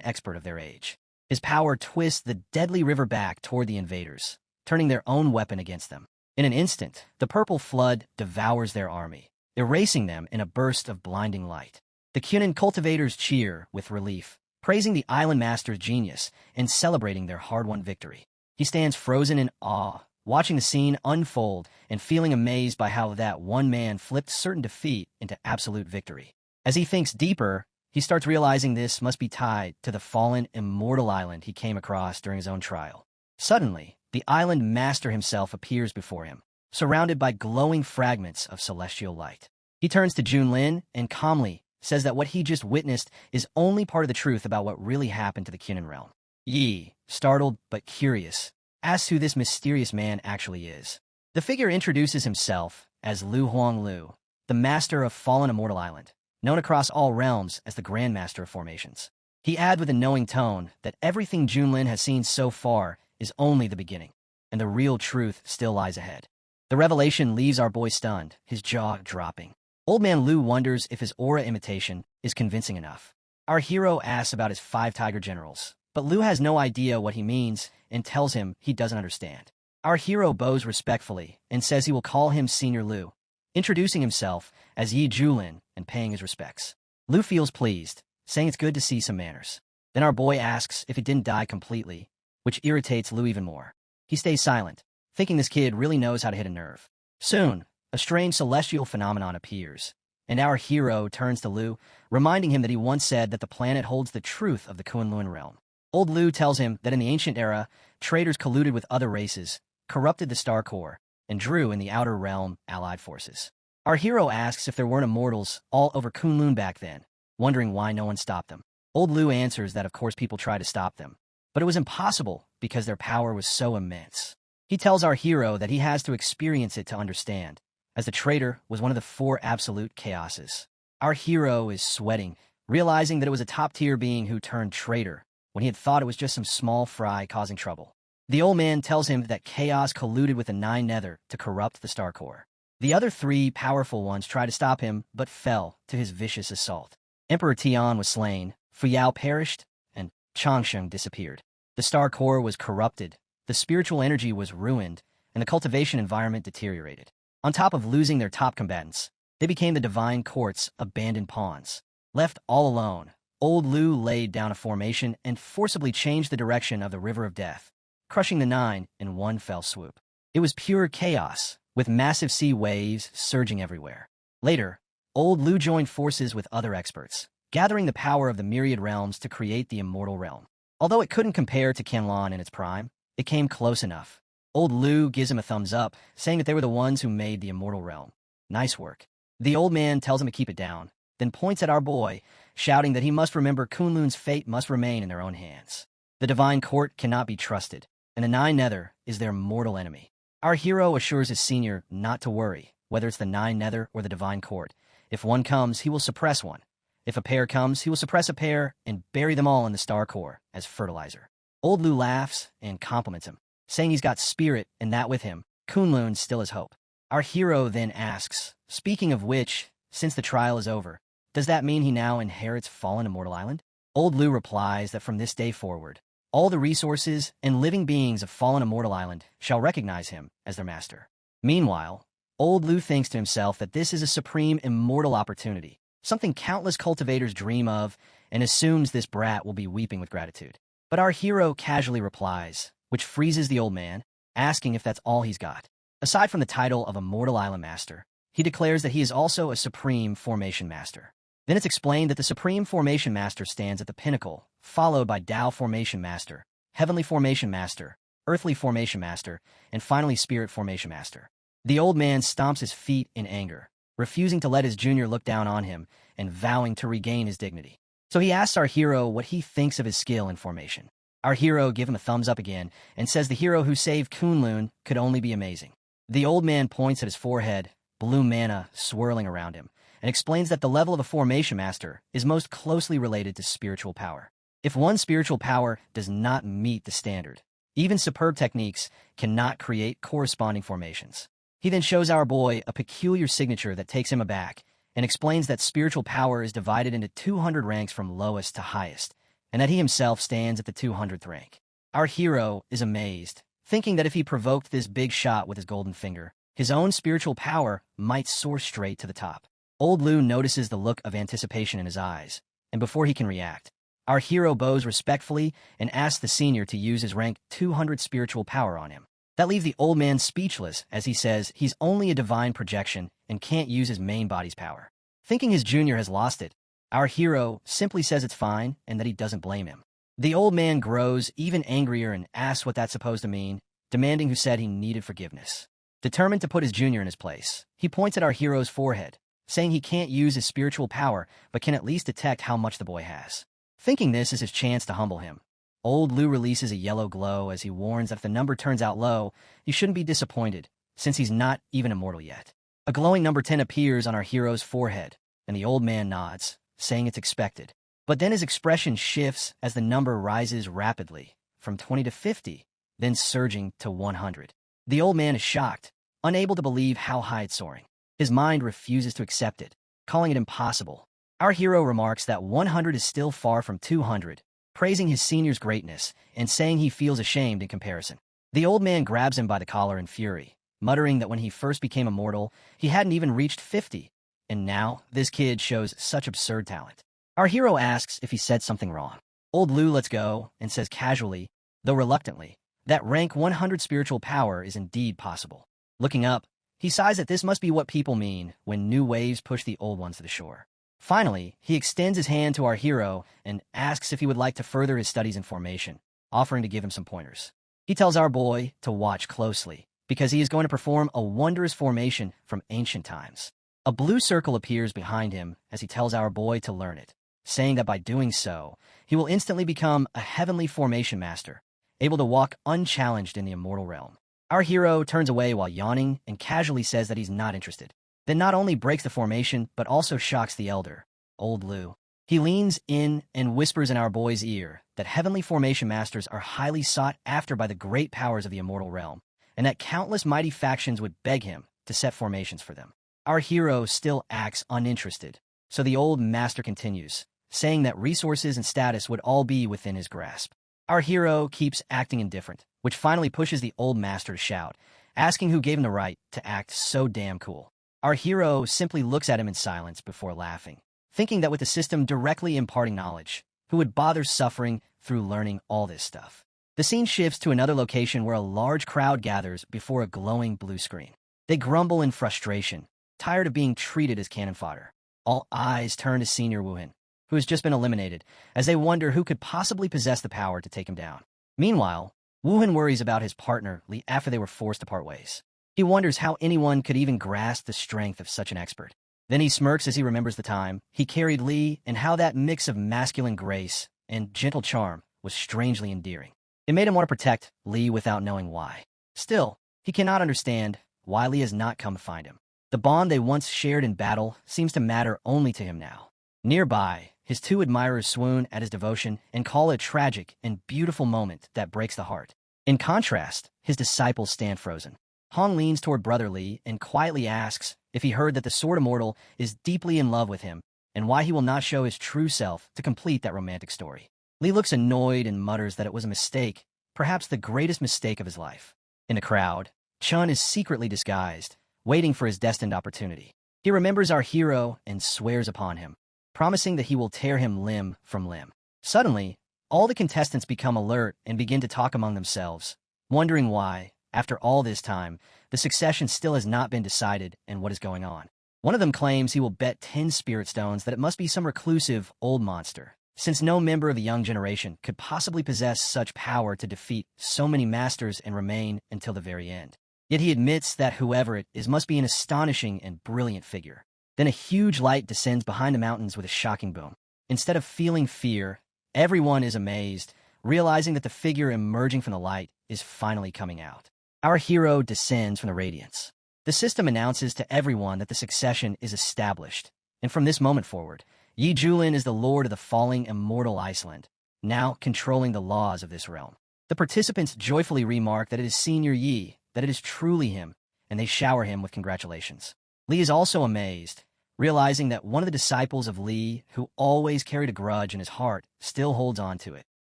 expert of their age. His power twists the deadly river back toward the invaders, turning their own weapon against them. In an instant, the purple flood devours their army, erasing them in a burst of blinding light. The Kunlun cultivators cheer with relief, praising the island master's genius and celebrating their hard-won victory. He stands frozen in awe, watching the scene unfold and feeling amazed by how that one man flipped certain defeat into absolute victory. As he thinks deeper, he starts realizing this must be tied to the fallen immortal island he came across during his own trial. Suddenly, the island master himself appears before him, surrounded by glowing fragments of celestial light. He turns to Junlin and calmly says that what he just witnessed is only part of the truth about what really happened to the Kunlun realm. Yi, startled but curious, asks who this mysterious man actually is. The figure introduces himself as Lu Huanglu, the master of Fallen Immortal Island, known across all realms as the Grand Master of Formations. He adds with a knowing tone that everything Junlin has seen so far is only the beginning, and the real truth still lies ahead. The revelation leaves our boy stunned, his jaw dropping. Old Man Lu wonders if his aura imitation is convincing enough. Our hero asks about his 5 tiger generals, but Lu has no idea what he means and tells him he doesn't understand. Our hero bows respectfully and says he will call him Senior Lu, introducing himself as Yi Julin and paying his respects. Lu feels pleased, saying it's good to see some manners. Then our boy asks if he didn't die completely, which irritates Lu even more. He stays silent, thinking this kid really knows how to hit a nerve. Soon, a strange celestial phenomenon appears, and our hero turns to Lu, reminding him that he once said that the planet holds the truth of the Kunlun realm. Old Lu tells him that in the ancient era, traders colluded with other races, corrupted the star core, and drew in the outer realm allied forces. Our hero asks if there weren't immortals all over Kunlun back then, wondering why no one stopped them. Old Lu answers that of course people tried to stop them, but it was impossible because their power was so immense. He tells our hero that he has to experience it to understand, as the traitor was one of the 4 absolute chaoses. Our hero is sweating, realizing that it was a top-tier being who turned traitor, when he had thought it was just some small fry causing trouble. The old man tells him that chaos colluded with the 9 nether to corrupt the star core. The other 3 powerful ones tried to stop him, but fell to his vicious assault. Emperor Tian was slain, Fuyao perished, and Changsheng disappeared. The star core was corrupted, the spiritual energy was ruined, and the cultivation environment deteriorated. On top of losing their top combatants, they became the divine court's abandoned pawns. Left all alone, Old Lu laid down a formation and forcibly changed the direction of the River of Death, crushing the Nine in one fell swoop. It was pure chaos, with massive sea waves surging everywhere. Later, Old Lu joined forces with other experts, gathering the power of the myriad realms to create the immortal realm. Although it couldn't compare to Qianlong in its prime, it came close enough. Old Lu gives him a thumbs up, saying that they were the ones who made the immortal realm. Nice work. The old man tells him to keep it down, then points at our boy, shouting that he must remember Kunlun's fate must remain in their own hands. The divine court cannot be trusted, and the Nine Nether is their mortal enemy. Our hero assures his senior not to worry, whether it's the Nine Nether or the divine court. If one comes, he will suppress one. If a pair comes, he will suppress a pair and bury them all in the star core as fertilizer. Old Lu laughs and compliments him, saying he's got spirit and that with him, Kunlun still has hope. Our hero then asks, speaking of which, since the trial is over, does that mean he now inherits Fallen Immortal Island? Old Lu replies that from this day forward, all the resources and living beings of Fallen Immortal Island shall recognize him as their master. Meanwhile, Old Lu thinks to himself that this is a supreme immortal opportunity, something countless cultivators dream of, and assumes this brat will be weeping with gratitude. But our hero casually replies, which freezes the old man, asking if that's all he's got. Aside from the title of Immortal Island Master, he declares that he is also a Supreme Formation Master. Then it's explained that the Supreme Formation Master stands at the pinnacle, followed by Tao Formation Master, Heavenly Formation Master, Earthly Formation Master, and finally Spirit Formation Master. The old man stomps his feet in anger, refusing to let his junior look down on him and vowing to regain his dignity. So he asks our hero what he thinks of his skill in formation. Our hero gives him a thumbs up again and says the hero who saved Kunlun could only be amazing. The old man points at his forehead, blue mana swirling around him, and explains that the level of a formation master is most closely related to spiritual power. If one spiritual power does not meet the standard, even superb techniques cannot create corresponding formations. He then shows our boy a peculiar signature that takes him aback and explains that spiritual power is divided into 200 ranks from lowest to highest, and that he himself stands at the 200th rank. Our hero is amazed, thinking that if he provoked this big shot with his golden finger, his own spiritual power might soar straight to the top. Old Lu notices the look of anticipation in his eyes, and before he can react, our hero bows respectfully and asks the senior to use his rank 200 spiritual power on him. That leaves the old man speechless as he says he's only a divine projection and can't use his main body's power. Thinking his junior has lost it, our hero simply says it's fine and that he doesn't blame him. The old man grows even angrier and asks what that's supposed to mean, demanding who said he needed forgiveness. Determined to put his junior in his place, he points at our hero's forehead, saying he can't use his spiritual power but can at least detect how much the boy has. Thinking this is his chance to humble him, Old Lu releases a yellow glow as he warns that if the number turns out low, he shouldn't be disappointed, since he's not even immortal yet. A glowing number 10 appears on our hero's forehead, and the old man nods, saying it's expected. But then his expression shifts as the number rises rapidly, from 20 to 50, then surging to 100. The old man is shocked, unable to believe how high it's soaring. His mind refuses to accept it, calling it impossible. Our hero remarks that 100 is still far from 200, praising his senior's greatness and saying he feels ashamed in comparison. The old man grabs him by the collar in fury, muttering that when he first became immortal, he hadn't even reached 50, and now this kid shows such absurd talent. Our hero asks if he said something wrong. Old Lu lets go and says casually, though reluctantly, that rank 100 spiritual power is indeed possible. Looking up, he sighs that this must be what people mean when new waves push the old ones to the shore. Finally, he extends his hand to our hero and asks if he would like to further his studies in formation, offering to give him some pointers. He tells our boy to watch closely, because he is going to perform a wondrous formation from ancient times. A blue circle appears behind him as he tells our boy to learn it, saying that by doing so, he will instantly become a heavenly formation master, able to walk unchallenged in the immortal realm. Our hero turns away while yawning and casually says that he's not interested. Then not only breaks the formation, but also shocks the elder, Old Lu. He leans in and whispers in our boy's ear that heavenly formation masters are highly sought after by the great powers of the immortal realm, and that countless mighty factions would beg him to set formations for them. Our hero still acts uninterested, So the old master continues, saying that resources and status would all be within his grasp. Our hero keeps acting indifferent, which finally pushes the old master to shout, asking who gave him the right to act so damn cool. Our hero simply looks at him in silence before laughing, thinking that with the system directly imparting knowledge, who would bother suffering through learning all this stuff? The scene shifts to another location where a large crowd gathers before a glowing blue screen. They grumble in frustration, tired of being treated as cannon fodder. All eyes turn to Senior Wuhan, who has just been eliminated, as they wonder who could possibly possess the power to take him down. Meanwhile, Wuhan worries about his partner, Li, after they were forced to part ways. He wonders how anyone could even grasp the strength of such an expert. Then he smirks as he remembers the time he carried Li and how that mix of masculine grace and gentle charm was strangely endearing. It made him want to protect Li without knowing why. Still, he cannot understand why Li has not come to find him. The bond they once shared in battle seems to matter only to him now. Nearby, his two admirers swoon at his devotion and call it a tragic and beautiful moment that breaks the heart. In contrast, his disciples stand frozen. Han leans toward Brother Li and quietly asks if he heard that the Sword Immortal is deeply in love with him and why he will not show his true self to complete that romantic story. Li looks annoyed and mutters that it was a mistake, perhaps the greatest mistake of his life. In the crowd, Chun is secretly disguised, waiting for his destined opportunity. He remembers our hero and swears upon him, promising that he will tear him limb from limb. Suddenly, all the contestants become alert and begin to talk among themselves, wondering why, after all this time, the succession still has not been decided and what is going on. One of them claims he will bet 10 spirit stones that it must be some reclusive old monster, since no member of the young generation could possibly possess such power to defeat so many masters and remain until the very end. Yet he admits that whoever it is must be an astonishing and brilliant figure. Then a huge light descends behind the mountains with a shocking boom. Instead of feeling fear, everyone is amazed, realizing that the figure emerging from the light is finally coming out. Our hero descends from the radiance. The system announces to everyone that the succession is established, and from this moment forward, Yi Julin is the lord of the falling immortal Iceland, now controlling the laws of this realm. The participants joyfully remark that it is Senior Yi, that it is truly him, and they shower him with congratulations. Li is also amazed, realizing that one of the disciples of Li, who always carried a grudge in his heart, still holds on to it,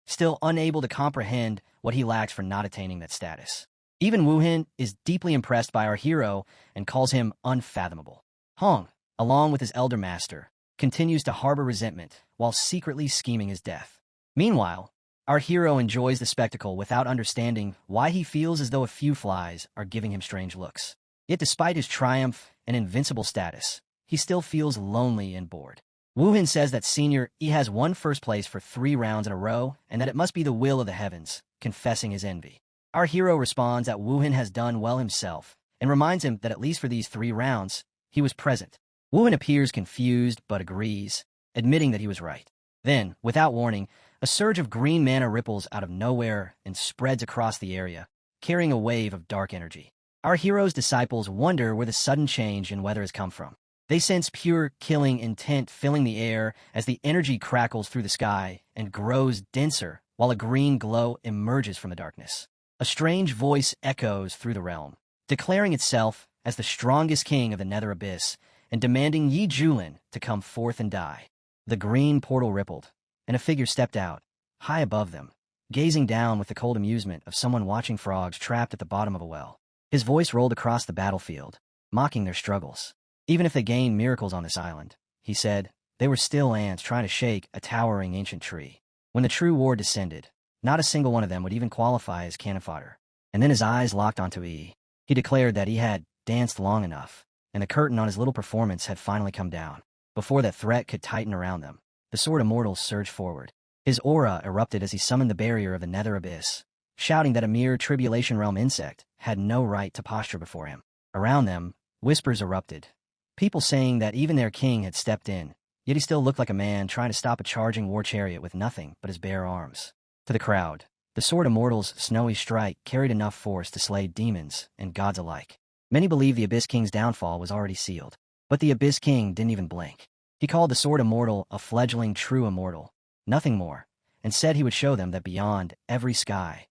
still unable to comprehend what he lacks for not attaining that status. Even Wuhan is deeply impressed by our hero and calls him unfathomable. Hong, along with his elder master, continues to harbor resentment while secretly scheming his death. Meanwhile, our hero enjoys the spectacle without understanding why he feels as though a few flies are giving him strange looks. Yet despite his triumph and invincible status, he still feels lonely and bored. Wuhan says that Senior Yi has won first place for 3 rounds in a row and that it must be the will of the heavens, confessing his envy. Our hero responds that Wuhan has done well himself and reminds him that at least for these 3 rounds, he was present. Wuhan appears confused but agrees, admitting that he was right. Then, without warning, a surge of green mana ripples out of nowhere and spreads across the area, carrying a wave of dark energy. Our hero's disciples wonder where the sudden change in weather has come from. They sense pure killing intent filling the air as the energy crackles through the sky and grows denser while a green glow emerges from the darkness. A strange voice echoes through the realm, declaring itself as the strongest king of the Nether Abyss and demanding Yi Julin to come forth and die. The green portal rippled, and a figure stepped out, high above them, gazing down with the cold amusement of someone watching frogs trapped at the bottom of a well. His voice rolled across the battlefield, mocking their struggles. Even if they gained miracles on this island, he said, they were still ants trying to shake a towering ancient tree. When the true war descended, not a single one of them would even qualify as cannon fodder. And then his eyes locked onto E. He declared that he had danced long enough, and the curtain on his little performance had finally come down. Before that threat could tighten around them, the Sword Immortal surged forward. His aura erupted as he summoned the barrier of the Nether Abyss, shouting that a mere Tribulation Realm insect had no right to posture before him. Around them, whispers erupted, people saying that even their king had stepped in, yet he still looked like a man trying to stop a charging war chariot with nothing but his bare arms. To the crowd, the Sword Immortal's snowy strike carried enough force to slay demons and gods alike. Many believed the Abyss King's downfall was already sealed, but the Abyss King didn't even blink. He called the Sword Immortal a fledgling true immortal, nothing more, and said he would show them that beyond every sky,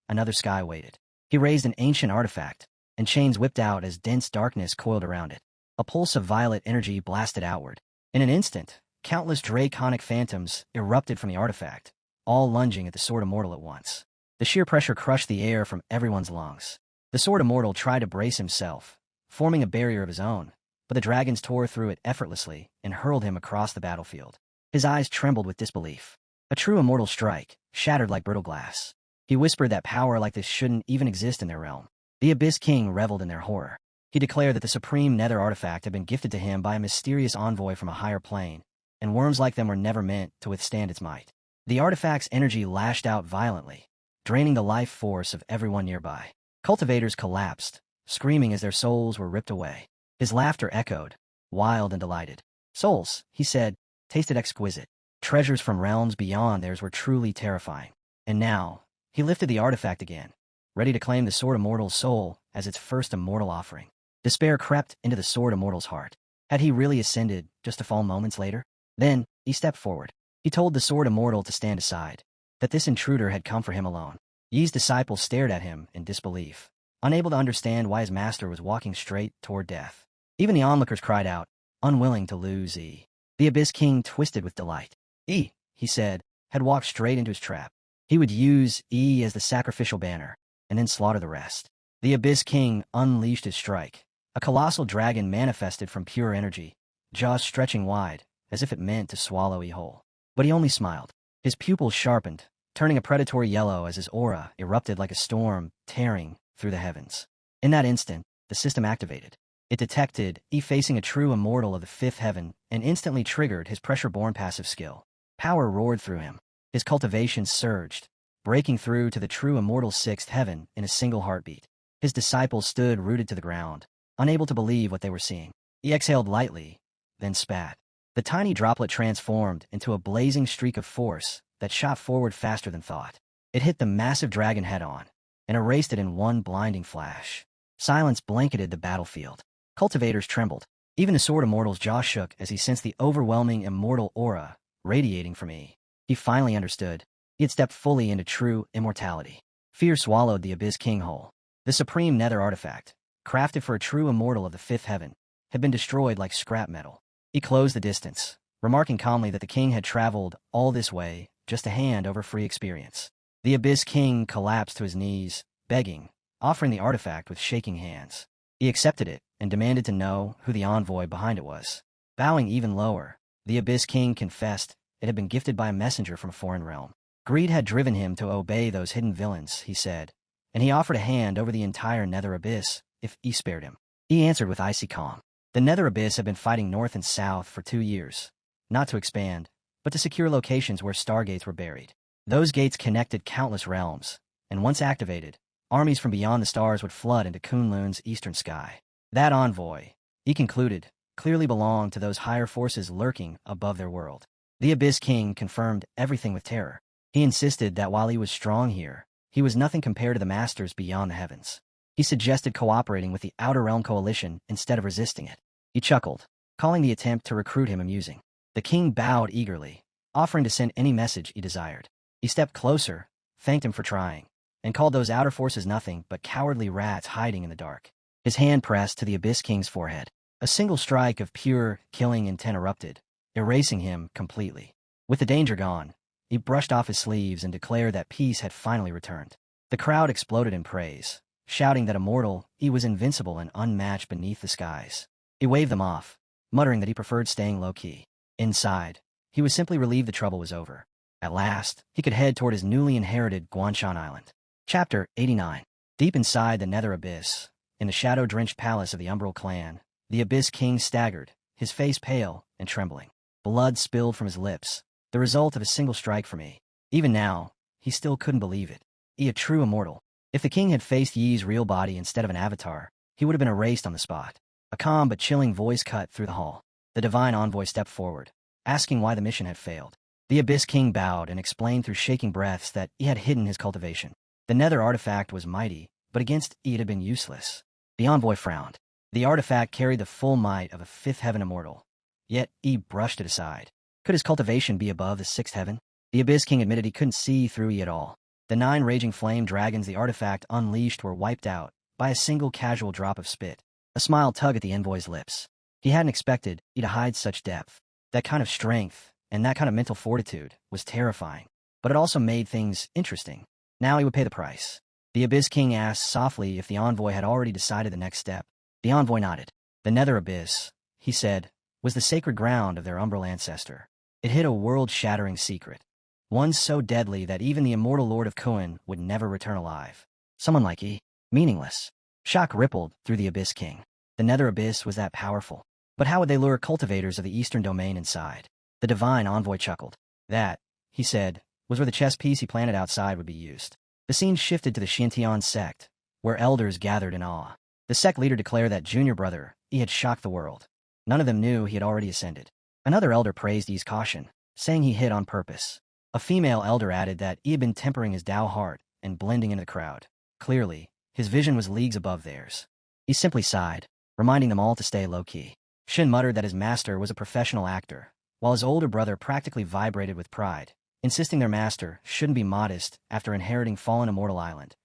another sky waited. He raised an ancient artifact, and chains whipped out as dense darkness coiled around it. A pulse of violet energy blasted outward, In an instant, countless draconic phantoms erupted from the artifact, all lunging at the Sword Immortal at once. The sheer pressure crushed the air from everyone's lungs. The Sword Immortal tried to brace himself, forming a barrier of his own, but the dragons tore through it effortlessly and hurled him across the battlefield. His eyes trembled with disbelief. A true immortal strike, shattered like brittle glass. He whispered that power like this shouldn't even exist in their realm. The Abyss King reveled in their horror. He declared that the supreme nether artifact had been gifted to him by a mysterious envoy from a higher plane, and worms like them were never meant to withstand its might. The artifact's energy lashed out violently, draining the life force of everyone nearby. Cultivators collapsed, screaming as their souls were ripped away. His laughter echoed, wild and delighted. Souls, he said, tasted exquisite. Treasures from realms beyond theirs were truly terrifying. And now, he lifted the artifact again, ready to claim the Sword Immortal's soul as its first immortal offering. Despair crept into the Sword Immortal's heart. Had he really ascended just to fall moments later? Then, he stepped forward. He told the Sword Immortal to stand aside, that this intruder had come for him alone. Yi's disciples stared at him in disbelief, unable to understand why his master was walking straight toward death. Even the onlookers cried out, unwilling to lose Yi. The Abyss King twisted with delight. Yi, he said, had walked straight into his trap. He would use Yi as the sacrificial banner, and then slaughter the rest. The Abyss King unleashed his strike. A colossal dragon manifested from pure energy, jaws stretching wide, as if it meant to swallow Yi whole. But he only smiled. His pupils sharpened, turning a predatory yellow as his aura erupted like a storm, tearing through the heavens. In that instant, the system activated. It detected Yi facing a true immortal of the fifth heaven and instantly triggered his pressure-born passive skill. Power roared through him. His cultivation surged, breaking through to the true immortal sixth heaven in a single heartbeat. His disciples stood rooted to the ground, unable to believe what they were seeing. He exhaled lightly, then spat. The tiny droplet transformed into a blazing streak of force that shot forward faster than thought. It hit the massive dragon head-on and erased it in one blinding flash. Silence blanketed the battlefield. Cultivators trembled. Even the Sword Immortal's jaw shook as he sensed the overwhelming immortal aura radiating from Yi. He finally understood. He had stepped fully into true immortality. Fear swallowed the Abyss King whole. The supreme nether artifact, crafted for a true immortal of the fifth heaven, had been destroyed like scrap metal. He closed the distance, remarking calmly that the king had traveled all this way just to hand over free experience. The Abyss King collapsed to his knees, begging, offering the artifact with shaking hands. He accepted it and demanded to know who the envoy behind it was. Bowing even lower, the Abyss King confessed it had been gifted by a messenger from a foreign realm. Greed had driven him to obey those hidden villains, he said, and he offered a hand over the entire nether abyss if Yi spared him. He answered with icy calm. The nether abyss had been fighting north and south for 2 years, not to expand, but to secure locations where stargates were buried. Those gates connected countless realms, and once activated, armies from beyond the stars would flood into Kunlun's eastern sky. That envoy, he concluded, clearly belonged to those higher forces lurking above their world. The Abyss King confirmed everything with terror. He insisted that while he was strong here, he was nothing compared to the masters beyond the heavens. He suggested cooperating with the Outer Realm Coalition instead of resisting it. He chuckled, calling the attempt to recruit him amusing. The king bowed eagerly, offering to send any message he desired. He stepped closer, thanked him for trying, and called those outer forces nothing but cowardly rats hiding in the dark. His hand pressed to the Abyss King's forehead. A single strike of pure, killing intent erupted, erasing him completely. With the danger gone, he brushed off his sleeves and declared that peace had finally returned. The crowd exploded in praise, shouting that immortal, he was invincible and unmatched beneath the skies. He waved them off, muttering that he preferred staying low-key. Inside, he was simply relieved the trouble was over. At last, he could head toward his newly inherited Guanshan Island. Chapter 89. Deep inside the nether abyss, in the shadow-drenched palace of the Umbral clan, the Abyss King staggered, his face pale and trembling. Blood spilled from his lips, the result of a single strike from Yi. Even now, he still couldn't believe it. Yi, a true immortal. If the king had faced Yi's real body instead of an avatar, he would have been erased on the spot. A calm but chilling voice cut through the hall. The divine envoy stepped forward, asking why the mission had failed. The Abyss King bowed and explained through shaking breaths that he had hidden his cultivation. The nether artifact was mighty, but against Yi it had been useless. The envoy frowned. The artifact carried the full might of a fifth heaven immortal. Yet Yi brushed it aside. Could his cultivation be above the sixth heaven? The Abyss King admitted he couldn't see through Yi at all. The 9 raging flame dragons the artifact unleashed were wiped out by a single casual drop of spit. A smile tugged at the envoy's lips. He hadn't expected Yi to hide such depth. That kind of strength and that kind of mental fortitude was terrifying, but it also made things interesting. Now he would pay the price. The Abyss King asked softly if the envoy had already decided the next step. The envoy nodded. The Nether Abyss, he said, was the sacred ground of their umbral ancestor. It hid a world-shattering secret, one so deadly that even the immortal Lord of Kuan would never return alive. Someone like he, meaningless. Shock rippled through the Abyss King. The Nether Abyss was that powerful. But how would they lure cultivators of the Eastern Domain inside? The divine envoy chuckled. That, he said, was where the chess piece he planted outside would be used. The scene shifted to the Xintian sect, where elders gathered in awe. The sect leader declared that junior brother, he had shocked the world. None of them knew he had already ascended. Another elder praised Yi's caution, saying he hid on purpose. A female elder added that he had been tempering his Tao heart and blending into the crowd. Clearly, his vision was leagues above theirs. He simply sighed, reminding them all to stay low-key. Shin muttered that his master was a professional actor, while his older brother practically vibrated with pride, insisting their master shouldn't be modest after inheriting Fallen Immortal Island,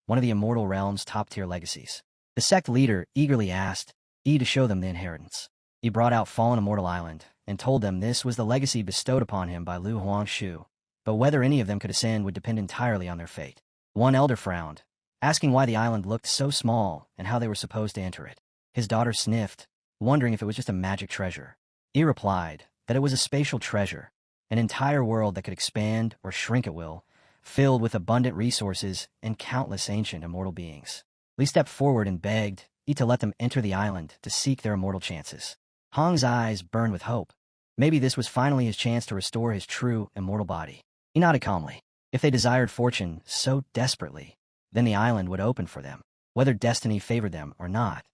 one of the Immortal Realm's top-tier legacies. The sect leader eagerly asked E to show them the inheritance. He brought out Fallen Immortal Island and told them this was the legacy bestowed upon him by Lu Huangshu, but whether any of them could ascend would depend entirely on their fate. One elder frowned, asking why the island looked so small and how they were supposed to enter it. His daughter sniffed, wondering if it was just a magic treasure. E replied that it was a spatial treasure, an entire world that could expand or shrink at will, filled with abundant resources and countless ancient immortal beings. Li stepped forward and begged E to let them enter the island to seek their immortal chances. Hong's eyes burned with hope. Maybe this was finally his chance to restore his true immortal body. He nodded calmly. If they desired fortune so desperately, then the island would open for them, whether destiny favored them or not.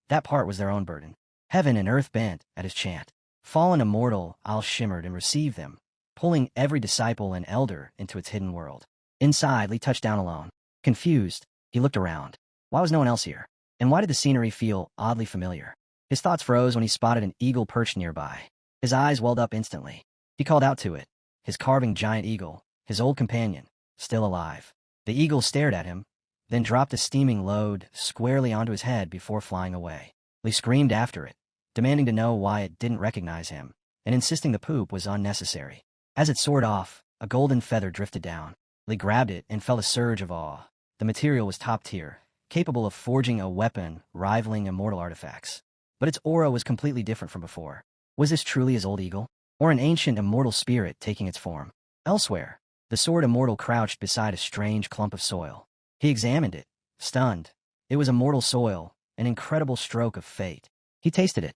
That part was their own burden. Heaven and earth bent at his chant. Fallen immortal Al shimmered and received them, pulling every disciple and elder into its hidden world. Inside, Li touched down alone. Confused, he looked around. Why was no one else here? And why did the scenery feel oddly familiar? His thoughts froze when he spotted an eagle perched nearby. His eyes welled up instantly. He called out to it, his carving giant eagle, his old companion, still alive. The eagle stared at him, then dropped a steaming load squarely onto his head before flying away. Li screamed after it, demanding to know why it didn't recognize him, and insisting the poop was unnecessary. As it soared off, a golden feather drifted down. Li grabbed it and felt a surge of awe. The material was top tier, capable of forging a weapon rivaling immortal artifacts. But its aura was completely different from before. Was this truly his old eagle? Or an ancient immortal spirit taking its form? Elsewhere, the sword immortal crouched beside a strange clump of soil. He examined it, stunned. It was immortal soil, an incredible stroke of fate. He tasted it,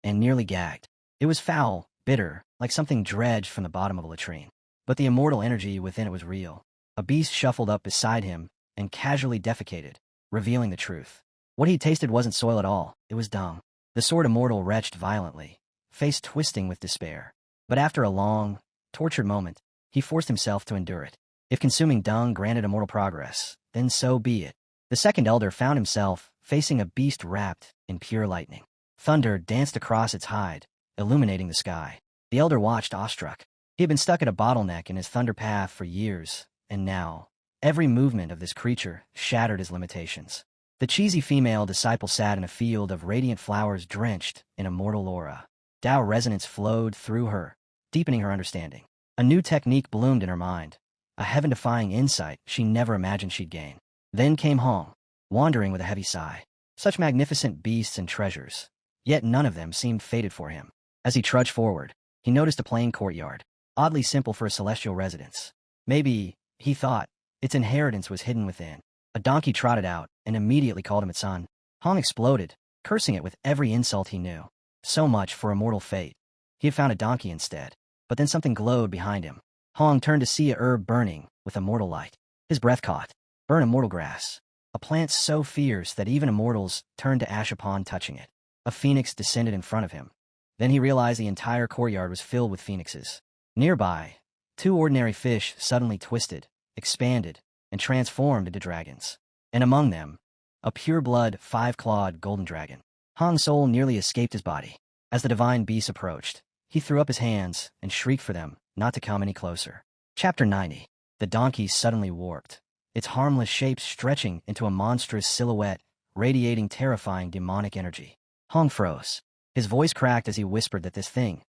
and nearly gagged. It was foul, bitter, like something dredged from the bottom of a latrine. But the immortal energy within it was real. A beast shuffled up beside him and casually defecated, revealing the truth. What he tasted wasn't soil at all, it was dung. The sword immortal retched violently, face twisting with despair. But after a long, tortured moment, he forced himself to endure it. If consuming dung granted immortal progress, then so be it. The second elder found himself facing a beast wrapped in pure lightning. Thunder danced across its hide, illuminating the sky. The elder watched awestruck. He had been stuck at a bottleneck in his thunder path for years, and now, every movement of this creature shattered his limitations. The cheesy female disciple sat in a field of radiant flowers drenched in immortal aura. Tao resonance flowed through her, deepening her understanding. A new technique bloomed in her mind, a heaven-defying insight she never imagined she'd gain. Then came Hong, wandering with a heavy sigh. Such magnificent beasts and treasures, yet none of them seemed fated for him. As he trudged forward, he noticed a plain courtyard, oddly simple for a celestial residence. Maybe, he thought, its inheritance was hidden within. A donkey trotted out and immediately called him its son. Hong exploded, cursing it with every insult he knew. So much for immortal fate. He had found a donkey instead. But then something glowed behind him. Hong turned to see a herb burning with immortal light. His breath caught. Burn immortal grass. A plant so fierce that even immortals turned to ash upon touching it. A phoenix descended in front of him. Then he realized the entire courtyard was filled with phoenixes. Nearby, two ordinary fish suddenly twisted, expanded, and transformed into dragons. And among them, a pure-blood, five-clawed golden dragon. Hong's soul nearly escaped his body. As the divine beast approached, he threw up his hands and shrieked for them not to come any closer. Chapter 90. The donkey suddenly warped, its harmless shape stretching into a monstrous silhouette, radiating terrifying demonic energy. Hong froze. His voice cracked as he whispered that this thing,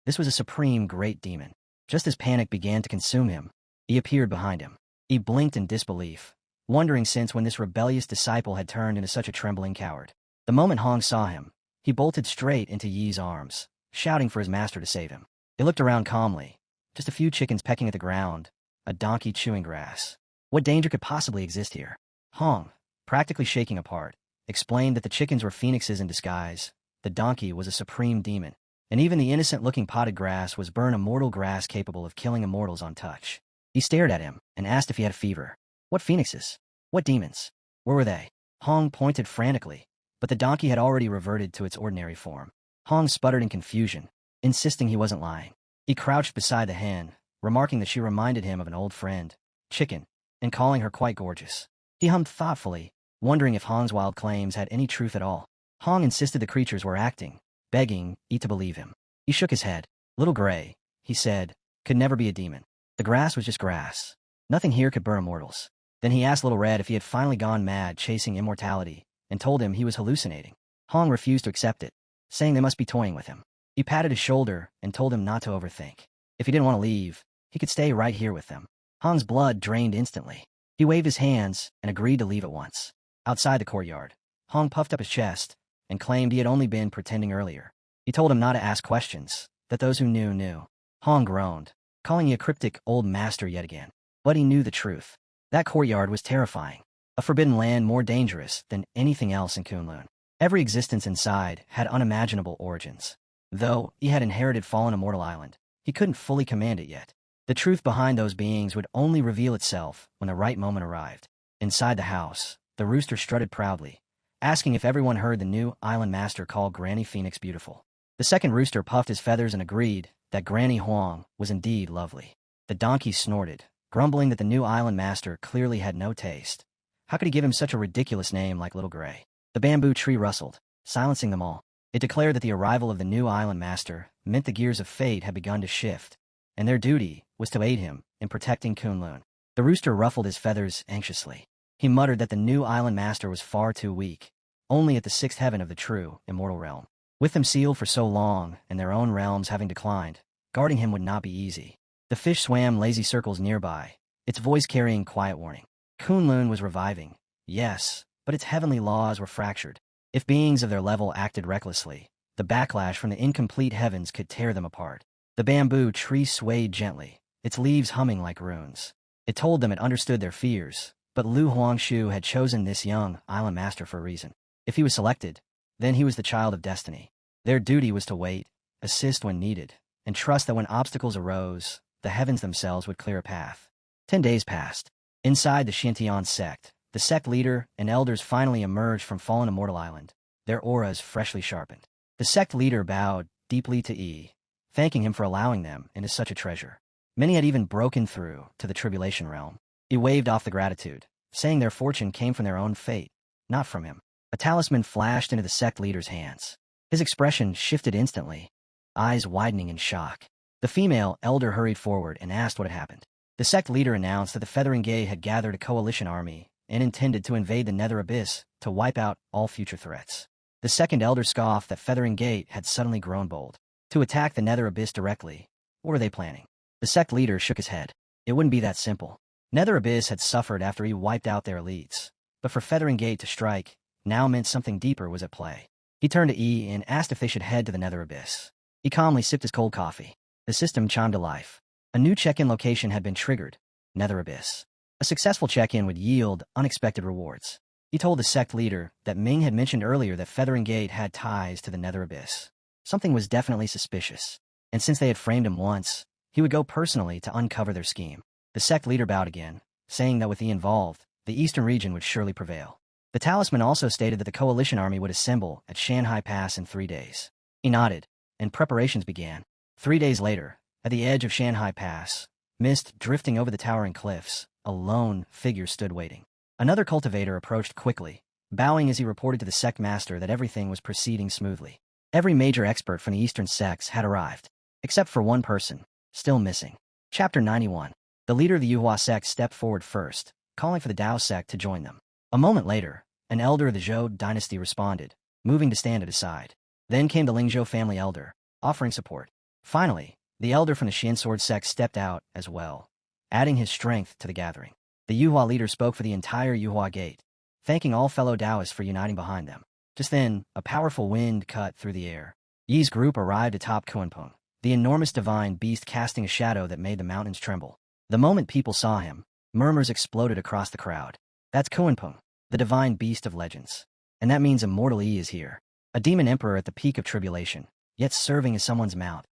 This was a supreme great demon. Just as panic began to consume him, he appeared behind him. He blinked in disbelief, wondering since when this rebellious disciple had turned into such a trembling coward. The moment Hong saw him, he bolted straight into Yi's arms, shouting for his master to save him. He looked around calmly, just a few chickens pecking at the ground, a donkey chewing grass. What danger could possibly exist here? Hong, practically shaking apart, explained that the chickens were phoenixes in disguise, the donkey was a supreme demon, and even the innocent-looking potted grass was immortal grass capable of killing immortals on touch. He stared at him and asked if he had a fever. What phoenixes? What demons? Where were they? Hong pointed frantically, but the donkey had already reverted to its ordinary form. Hong sputtered in confusion, insisting he wasn't lying. He crouched beside the hen, remarking that she reminded him of an old friend, Chicken, and calling her quite gorgeous. He hummed thoughtfully, wondering if Hong's wild claims had any truth at all. Hong insisted the creatures were acting, begging Yi to believe him. He shook his head. Little Gray, he said, could never be a demon. The grass was just grass. Nothing here could burn immortals. Then he asked Little Red if he had finally gone mad chasing immortality, and told him he was hallucinating. Hong refused to accept it, saying they must be toying with him. He patted his shoulder and told him not to overthink. If he didn't want to leave, he could stay right here with them. Hong's blood drained instantly. He waved his hands and agreed to leave at once. Outside the courtyard, Hong puffed up his chest and claimed he had only been pretending earlier. He told him not to ask questions, that those who knew knew. Hong groaned, calling Yi a cryptic old master yet again. But he knew the truth. That courtyard was terrifying, a forbidden land more dangerous than anything else in Kunlun. Every existence inside had unimaginable origins. Though he had inherited Fallen Immortal Island, he couldn't fully command it yet. The truth behind those beings would only reveal itself when the right moment arrived. Inside the house, the rooster strutted proudly, asking if everyone heard the new island master call Granny Phoenix beautiful. The second rooster puffed his feathers and agreed that Granny Huang was indeed lovely. The donkey snorted, grumbling that the new island master clearly had no taste. How could he give him such a ridiculous name like Little Gray? The bamboo tree rustled, silencing them all. It declared that the arrival of the new island master meant the gears of fate had begun to shift, and their duty was to aid him in protecting Kunlun. The rooster ruffled his feathers anxiously. He muttered that the new island master was far too weak, only at the sixth heaven of the true, immortal realm. With them sealed for so long, and their own realms having declined, guarding him would not be easy. The fish swam lazy circles nearby, its voice carrying quiet warning. Kunlun was reviving, yes, but its heavenly laws were fractured. If beings of their level acted recklessly, the backlash from the incomplete heavens could tear them apart. The bamboo tree swayed gently, its leaves humming like runes. It told them it understood their fears, but Lu Huangshu had chosen this young island master for a reason. If he was selected, then he was the child of destiny. Their duty was to wait, assist when needed, and trust that when obstacles arose, the heavens themselves would clear a path. 10 days passed. Inside the Xintian sect, the sect leader and elders finally emerged from Fallen Immortal Island, their auras freshly sharpened. The sect leader bowed deeply to Yi, thanking him for allowing them into such a treasure. Many had even broken through to the Tribulation realm. He waved off the gratitude, saying their fortune came from their own fate, not from him. A talisman flashed into the sect leader's hands. His expression shifted instantly, eyes widening in shock. The female elder hurried forward and asked what had happened. The sect leader announced that the Feathering Gate had gathered a coalition army and intended to invade the Nether Abyss to wipe out all future threats. The second elder scoffed that Feathering Gate had suddenly grown bold. To attack the Nether Abyss directly, what were they planning? The sect leader shook his head. It wouldn't be that simple. Nether Abyss had suffered after he wiped out their elites, but for Feathering Gate to strike now meant something deeper was at play. He turned to E and asked if they should head to the Nether Abyss. He calmly sipped his cold coffee. The system chimed to life. A new check-in location had been triggered, Nether Abyss. A successful check-in would yield unexpected rewards. He told the sect leader that Ming had mentioned earlier that Feathering Gate had ties to the Nether Abyss. Something was definitely suspicious, and since they had framed him once, he would go personally to uncover their scheme. The sect leader bowed again, saying that with E involved, the eastern region would surely prevail. The talisman also stated that the coalition army would assemble at Shanghai Pass in 3 days. He nodded, and preparations began. 3 days later, at the edge of Shanghai Pass, mist drifting over the towering cliffs, a lone figure stood waiting. Another cultivator approached quickly, bowing as he reported to the sect master that everything was proceeding smoothly. Every major expert from the eastern sects had arrived, except for one person, still missing. Chapter 91. The leader of the Yuhua sect stepped forward first, calling for the Dao sect to join them. A moment later, an elder of the Zhou dynasty responded, moving to stand at his side. Then came the Lingzhou family elder, offering support. Finally, the elder from the Shin Sword sect stepped out as well, adding his strength to the gathering. The Yuhua leader spoke for the entire Yuhua Gate, thanking all fellow Taoists for uniting behind them. Just then, a powerful wind cut through the air. Yi's group arrived atop Kunpeng, the enormous divine beast casting a shadow that made the mountains tremble. The moment people saw him, murmurs exploded across the crowd. That's Kunpeng, the divine beast of legends. And that means immortal Yi is here. A demon emperor at the peak of tribulation, yet serving as someone's mount.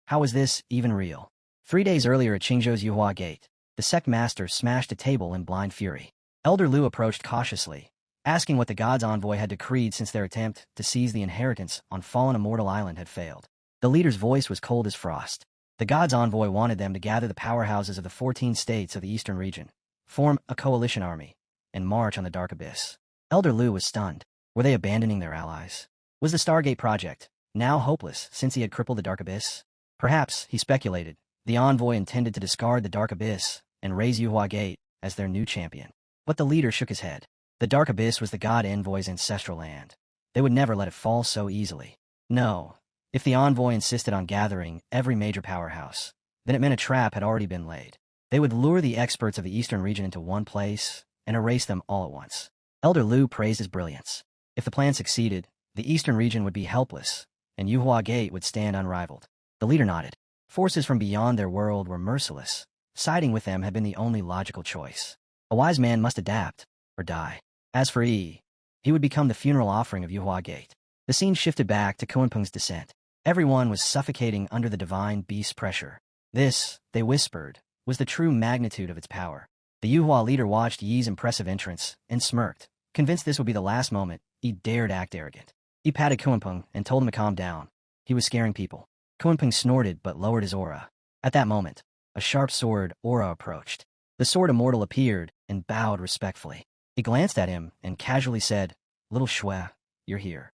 How is this even real? 3 days earlier at Qingzhou's Yuhua Gate, the sect master smashed a table in blind fury. Elder Lu approached cautiously, asking what the god's envoy had decreed since their attempt to seize the inheritance on fallen Immortal Island had failed. The leader's voice was cold as frost. The god's envoy wanted them to gather the powerhouses of the 14 states of the eastern region, form a coalition army, and march on the Dark Abyss. Elder Lu was stunned. Were they abandoning their allies? Was the Stargate project now hopeless since he had crippled the Dark Abyss? Perhaps, he speculated, the envoy intended to discard the Dark Abyss and raise Yuhua Gate as their new champion. But the leader shook his head. The Dark Abyss was the god envoy's ancestral land. They would never let it fall so easily. No. If the envoy insisted on gathering every major powerhouse, then it meant a trap had already been laid. They would lure the experts of the eastern region into one place and erase them all at once. Elder Lu praised his brilliance. If the plan succeeded, the eastern region would be helpless, and Yuhua Gate would stand unrivaled. The leader nodded. Forces from beyond their world were merciless. Siding with them had been the only logical choice. A wise man must adapt, or die. As for Yi, he would become the funeral offering of Yuhua Gate. The scene shifted back to Kunpeng's descent. Everyone was suffocating under the divine beast's pressure. This, they whispered, was the true magnitude of its power. The Yuhua leader watched Yi's impressive entrance and smirked, convinced this would be the last moment he dared act arrogant. He patted Kunpeng and told him to calm down. He was scaring people. Kunpeng snorted but lowered his aura. At that moment, a sharp sword aura approached. The sword immortal appeared and bowed respectfully. He glanced at him and casually said, "Little Shui, you're here."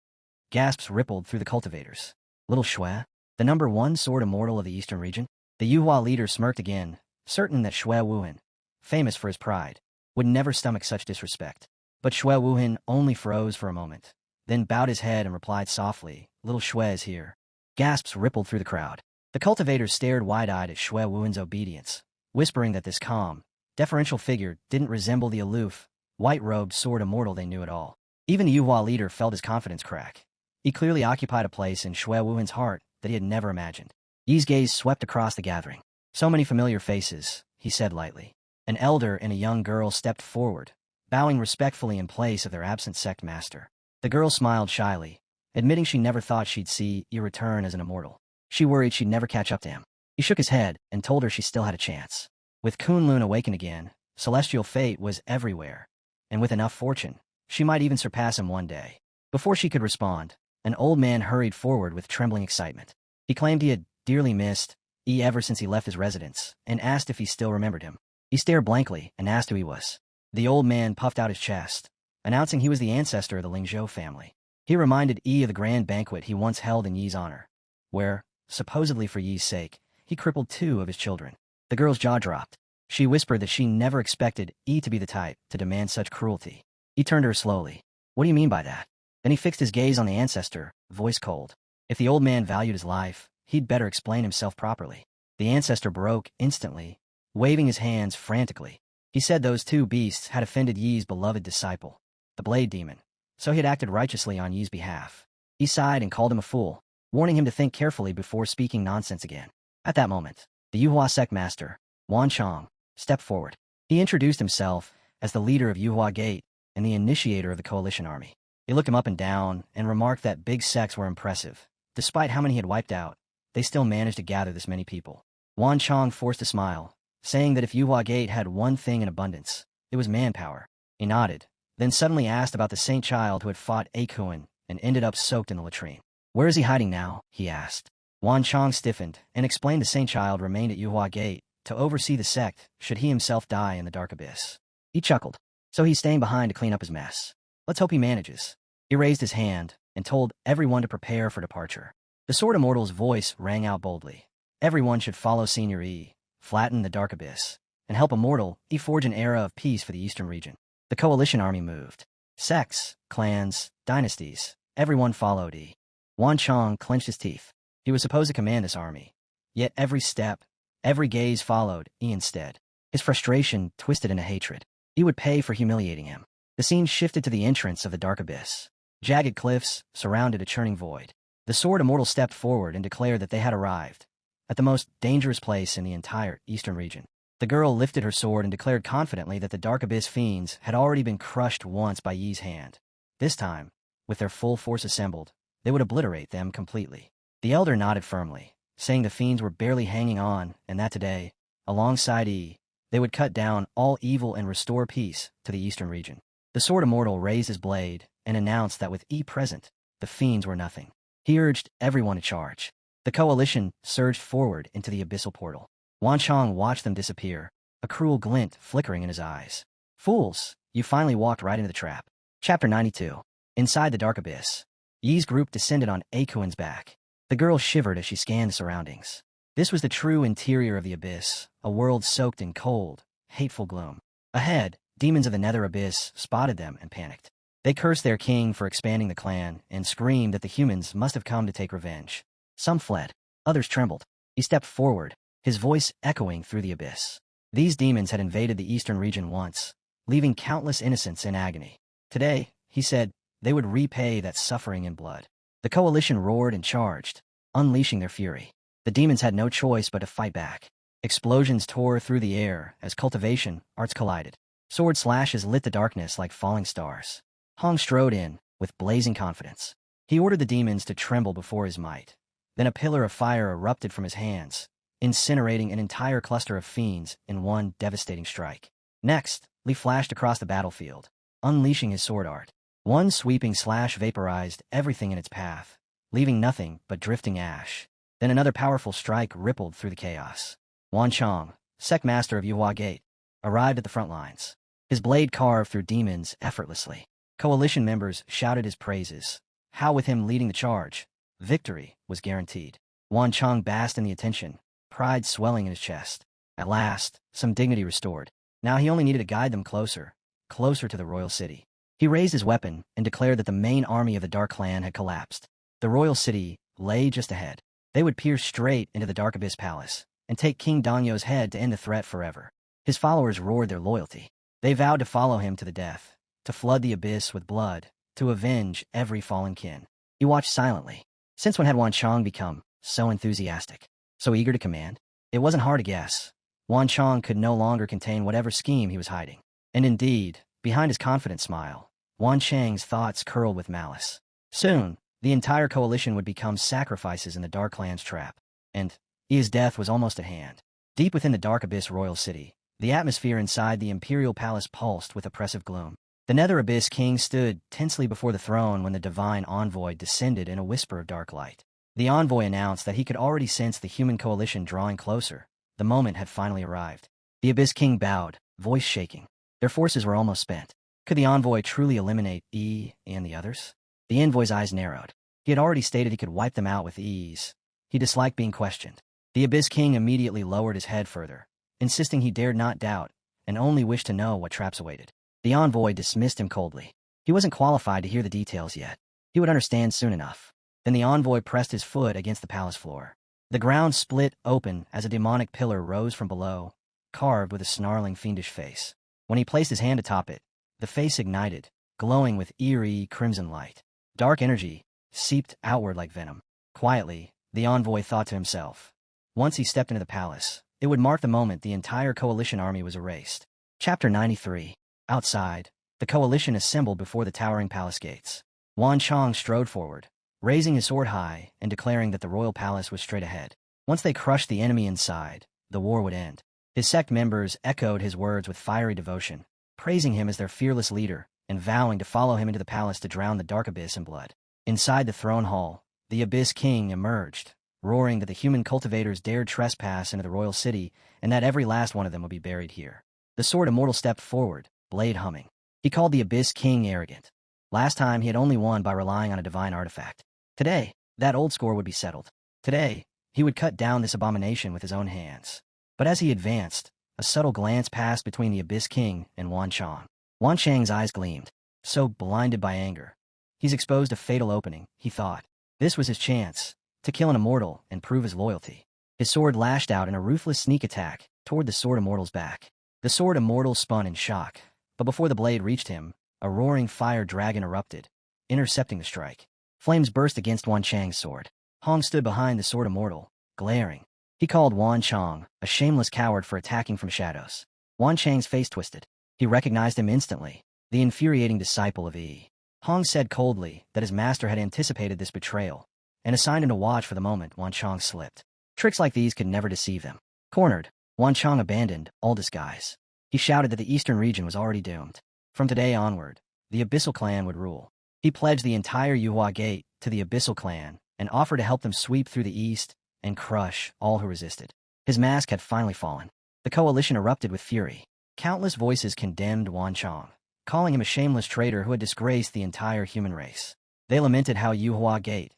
Gasps rippled through the cultivators. Little Shui? The #1 sword immortal of the eastern region? The Yuhua leader smirked again, certain that Shui Wuhan, famous for his pride, would never stomach such disrespect. But Shui Wuhan only froze for a moment, then bowed his head and replied softly, "Little Shui is here." Gasps rippled through the crowd. The cultivators stared wide-eyed at Shui Wuhan's obedience, whispering that this calm, deferential figure didn't resemble the aloof, white-robed sword immortal they knew at all. Even the Yuhua leader felt his confidence crack. He clearly occupied a place in Shui Wuhan's heart that he had never imagined. Yi's gaze swept across the gathering. "So many familiar faces," he said lightly. An elder and a young girl stepped forward, bowing respectfully in place of their absent sect master. The girl smiled shyly, admitting she never thought she'd see Yi return as an immortal. She worried she'd never catch up to him. He shook his head and told her she still had a chance. With Kunlun awakened again, celestial fate was everywhere, and with enough fortune, she might even surpass him one day. Before she could respond, an old man hurried forward with trembling excitement. He claimed he had dearly missed Yi ever since he left his residence, and asked if he still remembered him. He stared blankly and asked who he was. The old man puffed out his chest, announcing he was the ancestor of the Lingzhou family. He reminded Yi of the grand banquet he once held in Yi's honor, where, supposedly for Yi's sake, he crippled 2 of his children. The girl's jaw dropped. She whispered that she never expected Yi to be the type to demand such cruelty. He turned to her slowly. "What do you mean by that?" Then he fixed his gaze on the ancestor, voice cold. If the old man valued his life, he'd better explain himself properly. The ancestor broke instantly, waving his hands frantically. He said those 2 beasts had offended Yi's beloved disciple, the Blade Demon, so he had acted righteously on Yi's behalf. He sighed and called him a fool, warning him to think carefully before speaking nonsense again. At that moment, the Yuhua sect master, Wan Chong, stepped forward. He introduced himself as the leader of Yuhua Gate and the initiator of the coalition army. He looked him up and down and remarked that big sects were impressive. Despite how many he had wiped out, they still managed to gather this many people. Wan Chong forced a smile, saying that if Yuhua Gate had one thing in abundance, it was manpower. He nodded, then suddenly asked about the saint child who had fought Akuan and ended up soaked in the latrine. "Where is he hiding now?" he asked. Wan Chong stiffened and explained the saint child remained at Yuhua Gate to oversee the sect should he himself die in the Dark Abyss. He chuckled. "So he's staying behind to clean up his mess. Let's hope he manages." He raised his hand and told everyone to prepare for departure. The Sword Immortal's voice rang out boldly. Everyone should follow Senior Yi, flatten the Dark Abyss, and help Immortal Yi forge an era of peace for the Eastern region. The coalition army moved. Sects, clans, dynasties, everyone followed Yi. Wan Chong clenched his teeth. He was supposed to command this army, Yet every step, every gaze followed E instead. His frustration twisted into hatred. He would pay for humiliating him. The scene shifted to the entrance of the dark abyss. Jagged cliffs surrounded a churning void. The Sword Immortal stepped forward and declared that they had arrived at the most dangerous place in the entire eastern region. The girl lifted her sword and declared confidently that the dark abyss fiends had already been crushed once by Yi's hand. This time, with their full force assembled, they would obliterate them completely. The elder nodded firmly, saying the fiends were barely hanging on and that today, alongside Yi, they would cut down all evil and restore peace to the eastern region. The Sword Immortal raised his blade and announced that with Yi present, the fiends were nothing. He urged everyone to charge. The coalition surged forward into the abyssal portal. Wan Chong watched them disappear, a cruel glint flickering in his eyes. Fools, you finally walked right into the trap. Chapter 92. Inside the dark abyss, Yi's group descended on Akuin's back. The girl shivered as she scanned the surroundings. This was the true interior of the abyss, a world soaked in cold, hateful gloom. Ahead, demons of the nether abyss spotted them and panicked. They cursed their king for expanding the clan and screamed that the humans must have come to take revenge. Some fled. Others trembled. He stepped forward, his voice echoing through the abyss. These demons had invaded the eastern region once, leaving countless innocents in agony. Today, he said, they would repay that suffering in blood. The coalition roared and charged, unleashing their fury. The demons had no choice but to fight back. Explosions tore through the air as cultivation arts collided. Sword slashes lit the darkness like falling stars. Hong strode in, with blazing confidence. He ordered the demons to tremble before his might. Then a pillar of fire erupted from his hands, incinerating an entire cluster of fiends in one devastating strike. Next, Li flashed across the battlefield, unleashing his sword art. One sweeping slash vaporized everything in its path, leaving nothing but drifting ash. Then another powerful strike rippled through the chaos. Wan Chong, sect master of Yuhua Gate, arrived at the front lines. His blade carved through demons effortlessly. Coalition members shouted his praises. How with him leading the charge, victory was guaranteed. Wan Chong basked in the attention, pride swelling in his chest. At last, some dignity restored. Now he only needed to guide them closer to the royal city. He raised his weapon and declared that the main army of the Dark Clan had collapsed. The royal city lay just ahead. They would pierce straight into the Dark Abyss Palace and take King Dongyo's head to end the threat forever. His followers roared their loyalty. They vowed to follow him to the death, to flood the abyss with blood, to avenge every fallen kin. He watched silently. Since when had Wan Chong become so enthusiastic, so eager to command? It wasn't hard to guess. Wan Chong could no longer contain whatever scheme he was hiding. And indeed, behind his confident smile, Wan Chang's thoughts curled with malice. Soon, the entire coalition would become sacrifices in the Dark Clan's trap. And his death was almost at hand. Deep within the Dark Abyss Royal City, the atmosphere inside the Imperial Palace pulsed with oppressive gloom. The Nether Abyss King stood tensely before the throne when the divine envoy descended in a whisper of dark light. The envoy announced that he could already sense the human coalition drawing closer. The moment had finally arrived. The Abyss King bowed, voice shaking. Their forces were almost spent. Could the envoy truly eliminate E and the others? The envoy's eyes narrowed. He had already stated he could wipe them out with ease. He disliked being questioned. The Abyss King immediately lowered his head further, insisting he dared not doubt and only wished to know what traps awaited. The envoy dismissed him coldly. He wasn't qualified to hear the details yet. He would understand soon enough. Then the envoy pressed his foot against the palace floor. The ground split open as a demonic pillar rose from below, carved with a snarling, fiendish face. When he placed his hand atop it, the face ignited, glowing with eerie crimson light. Dark energy seeped outward like venom. Quietly, the envoy thought to himself. Once he stepped into the palace, it would mark the moment the entire coalition army was erased. Chapter 93. Outside, the coalition assembled before the towering palace gates. Wan Chong strode forward, raising his sword high and declaring that the royal palace was straight ahead. Once they crushed the enemy inside, the war would end. His sect members echoed his words with fiery devotion, praising him as their fearless leader and vowing to follow him into the palace to drown the dark abyss in blood. Inside the throne hall, the Abyss King emerged, roaring that the human cultivators dared trespass into the royal city and that every last one of them would be buried here. The Sword Immortal stepped forward, blade humming. He called the Abyss King arrogant. Last time he had only won by relying on a divine artifact. Today, that old score would be settled. Today, he would cut down this abomination with his own hands. But as he advanced, a subtle glance passed between the Abyss King and Wan Chong. Wan Chang's eyes gleamed, so blinded by anger. He's exposed a fatal opening, he thought. This was his chance, to kill an immortal and prove his loyalty. His sword lashed out in a ruthless sneak attack toward the Sword Immortal's back. The Sword Immortal spun in shock, but before the blade reached him, a roaring fire dragon erupted, intercepting the strike. Flames burst against Wan Chang's sword. Hong stood behind the Sword Immortal, glaring. He called Wan Chang a shameless coward for attacking from shadows. Wan Chang's face twisted. He recognized him instantly, the infuriating disciple of Yi. Hong said coldly that his master had anticipated this betrayal, and assigned him to watch for the moment Wan Chang slipped. Tricks like these could never deceive them. Cornered, Wan Chang abandoned all disguise. He shouted that the eastern region was already doomed. From today onward, the Abyssal Clan would rule. He pledged the entire Yuhua Gate to the Abyssal Clan and offered to help them sweep through the east and crush all who resisted. His mask had finally fallen. The coalition erupted with fury. Countless voices condemned Wan Chang, calling him a shameless traitor who had disgraced the entire human race. They lamented how Yuhua Gate,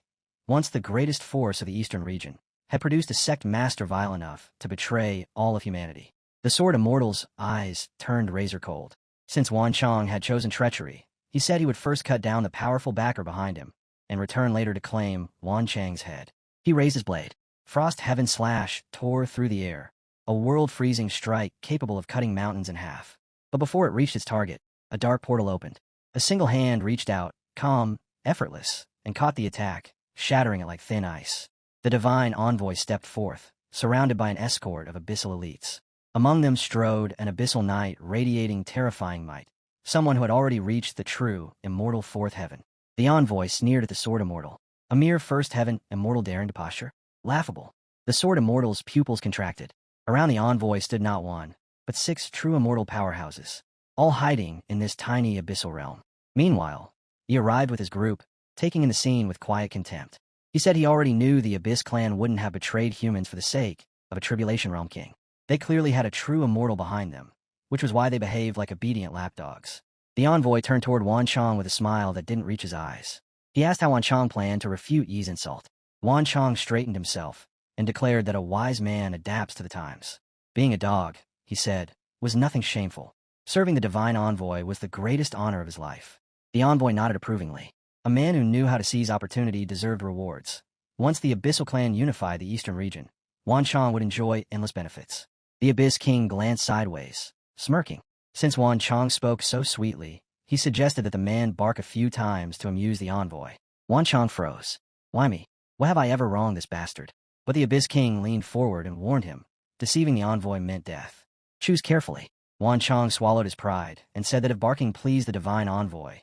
once the greatest force of the eastern region, had produced a sect master vile enough to betray all of humanity. The Sword Immortal's eyes turned razor cold. Since Wan Chang had chosen treachery, he said he would first cut down the powerful backer behind him, and return later to claim Wan Chang's head. He raised his blade. Frost Heaven Slash tore through the air, a world-freezing strike capable of cutting mountains in half. But before it reached its target, a dark portal opened. A single hand reached out, calm, effortless, and caught the attack, shattering it like thin ice. The divine envoy stepped forth, surrounded by an escort of abyssal elites. Among them strode an abyssal knight radiating terrifying might, someone who had already reached the true, immortal fourth heaven. The envoy sneered at the Sword Immortal. A mere first heaven immortal daring to posture? Laughable. The Sword Immortal's pupils contracted. Around the envoy stood not one, but 6 true immortal powerhouses, all hiding in this tiny abyssal realm. Meanwhile, he arrived with his group, taking in the scene with quiet contempt. He said he already knew the Abyss clan wouldn't have betrayed humans for the sake of a Tribulation Realm king. They clearly had a true immortal behind them, which was why they behaved like obedient lapdogs. The envoy turned toward Wan Chang with a smile that didn't reach his eyes. He asked how Wan Chang planned to refute Yi's insult. Wan Chang straightened himself and declared that a wise man adapts to the times. Being a dog, he said, was nothing shameful. Serving the divine envoy was the greatest honor of his life. The envoy nodded approvingly. A man who knew how to seize opportunity deserved rewards. Once the Abyssal Clan unified the eastern region, Wan Chang would enjoy endless benefits. The Abyss King glanced sideways, smirking. Since Wan Chang spoke so sweetly, he suggested that the man bark a few times to amuse the envoy. Wan Chang froze. Why me? What have I ever wronged this bastard? But the Abyss King leaned forward and warned him. Deceiving the envoy meant death. Choose carefully. Wan Chang swallowed his pride and said that if barking pleased the divine envoy,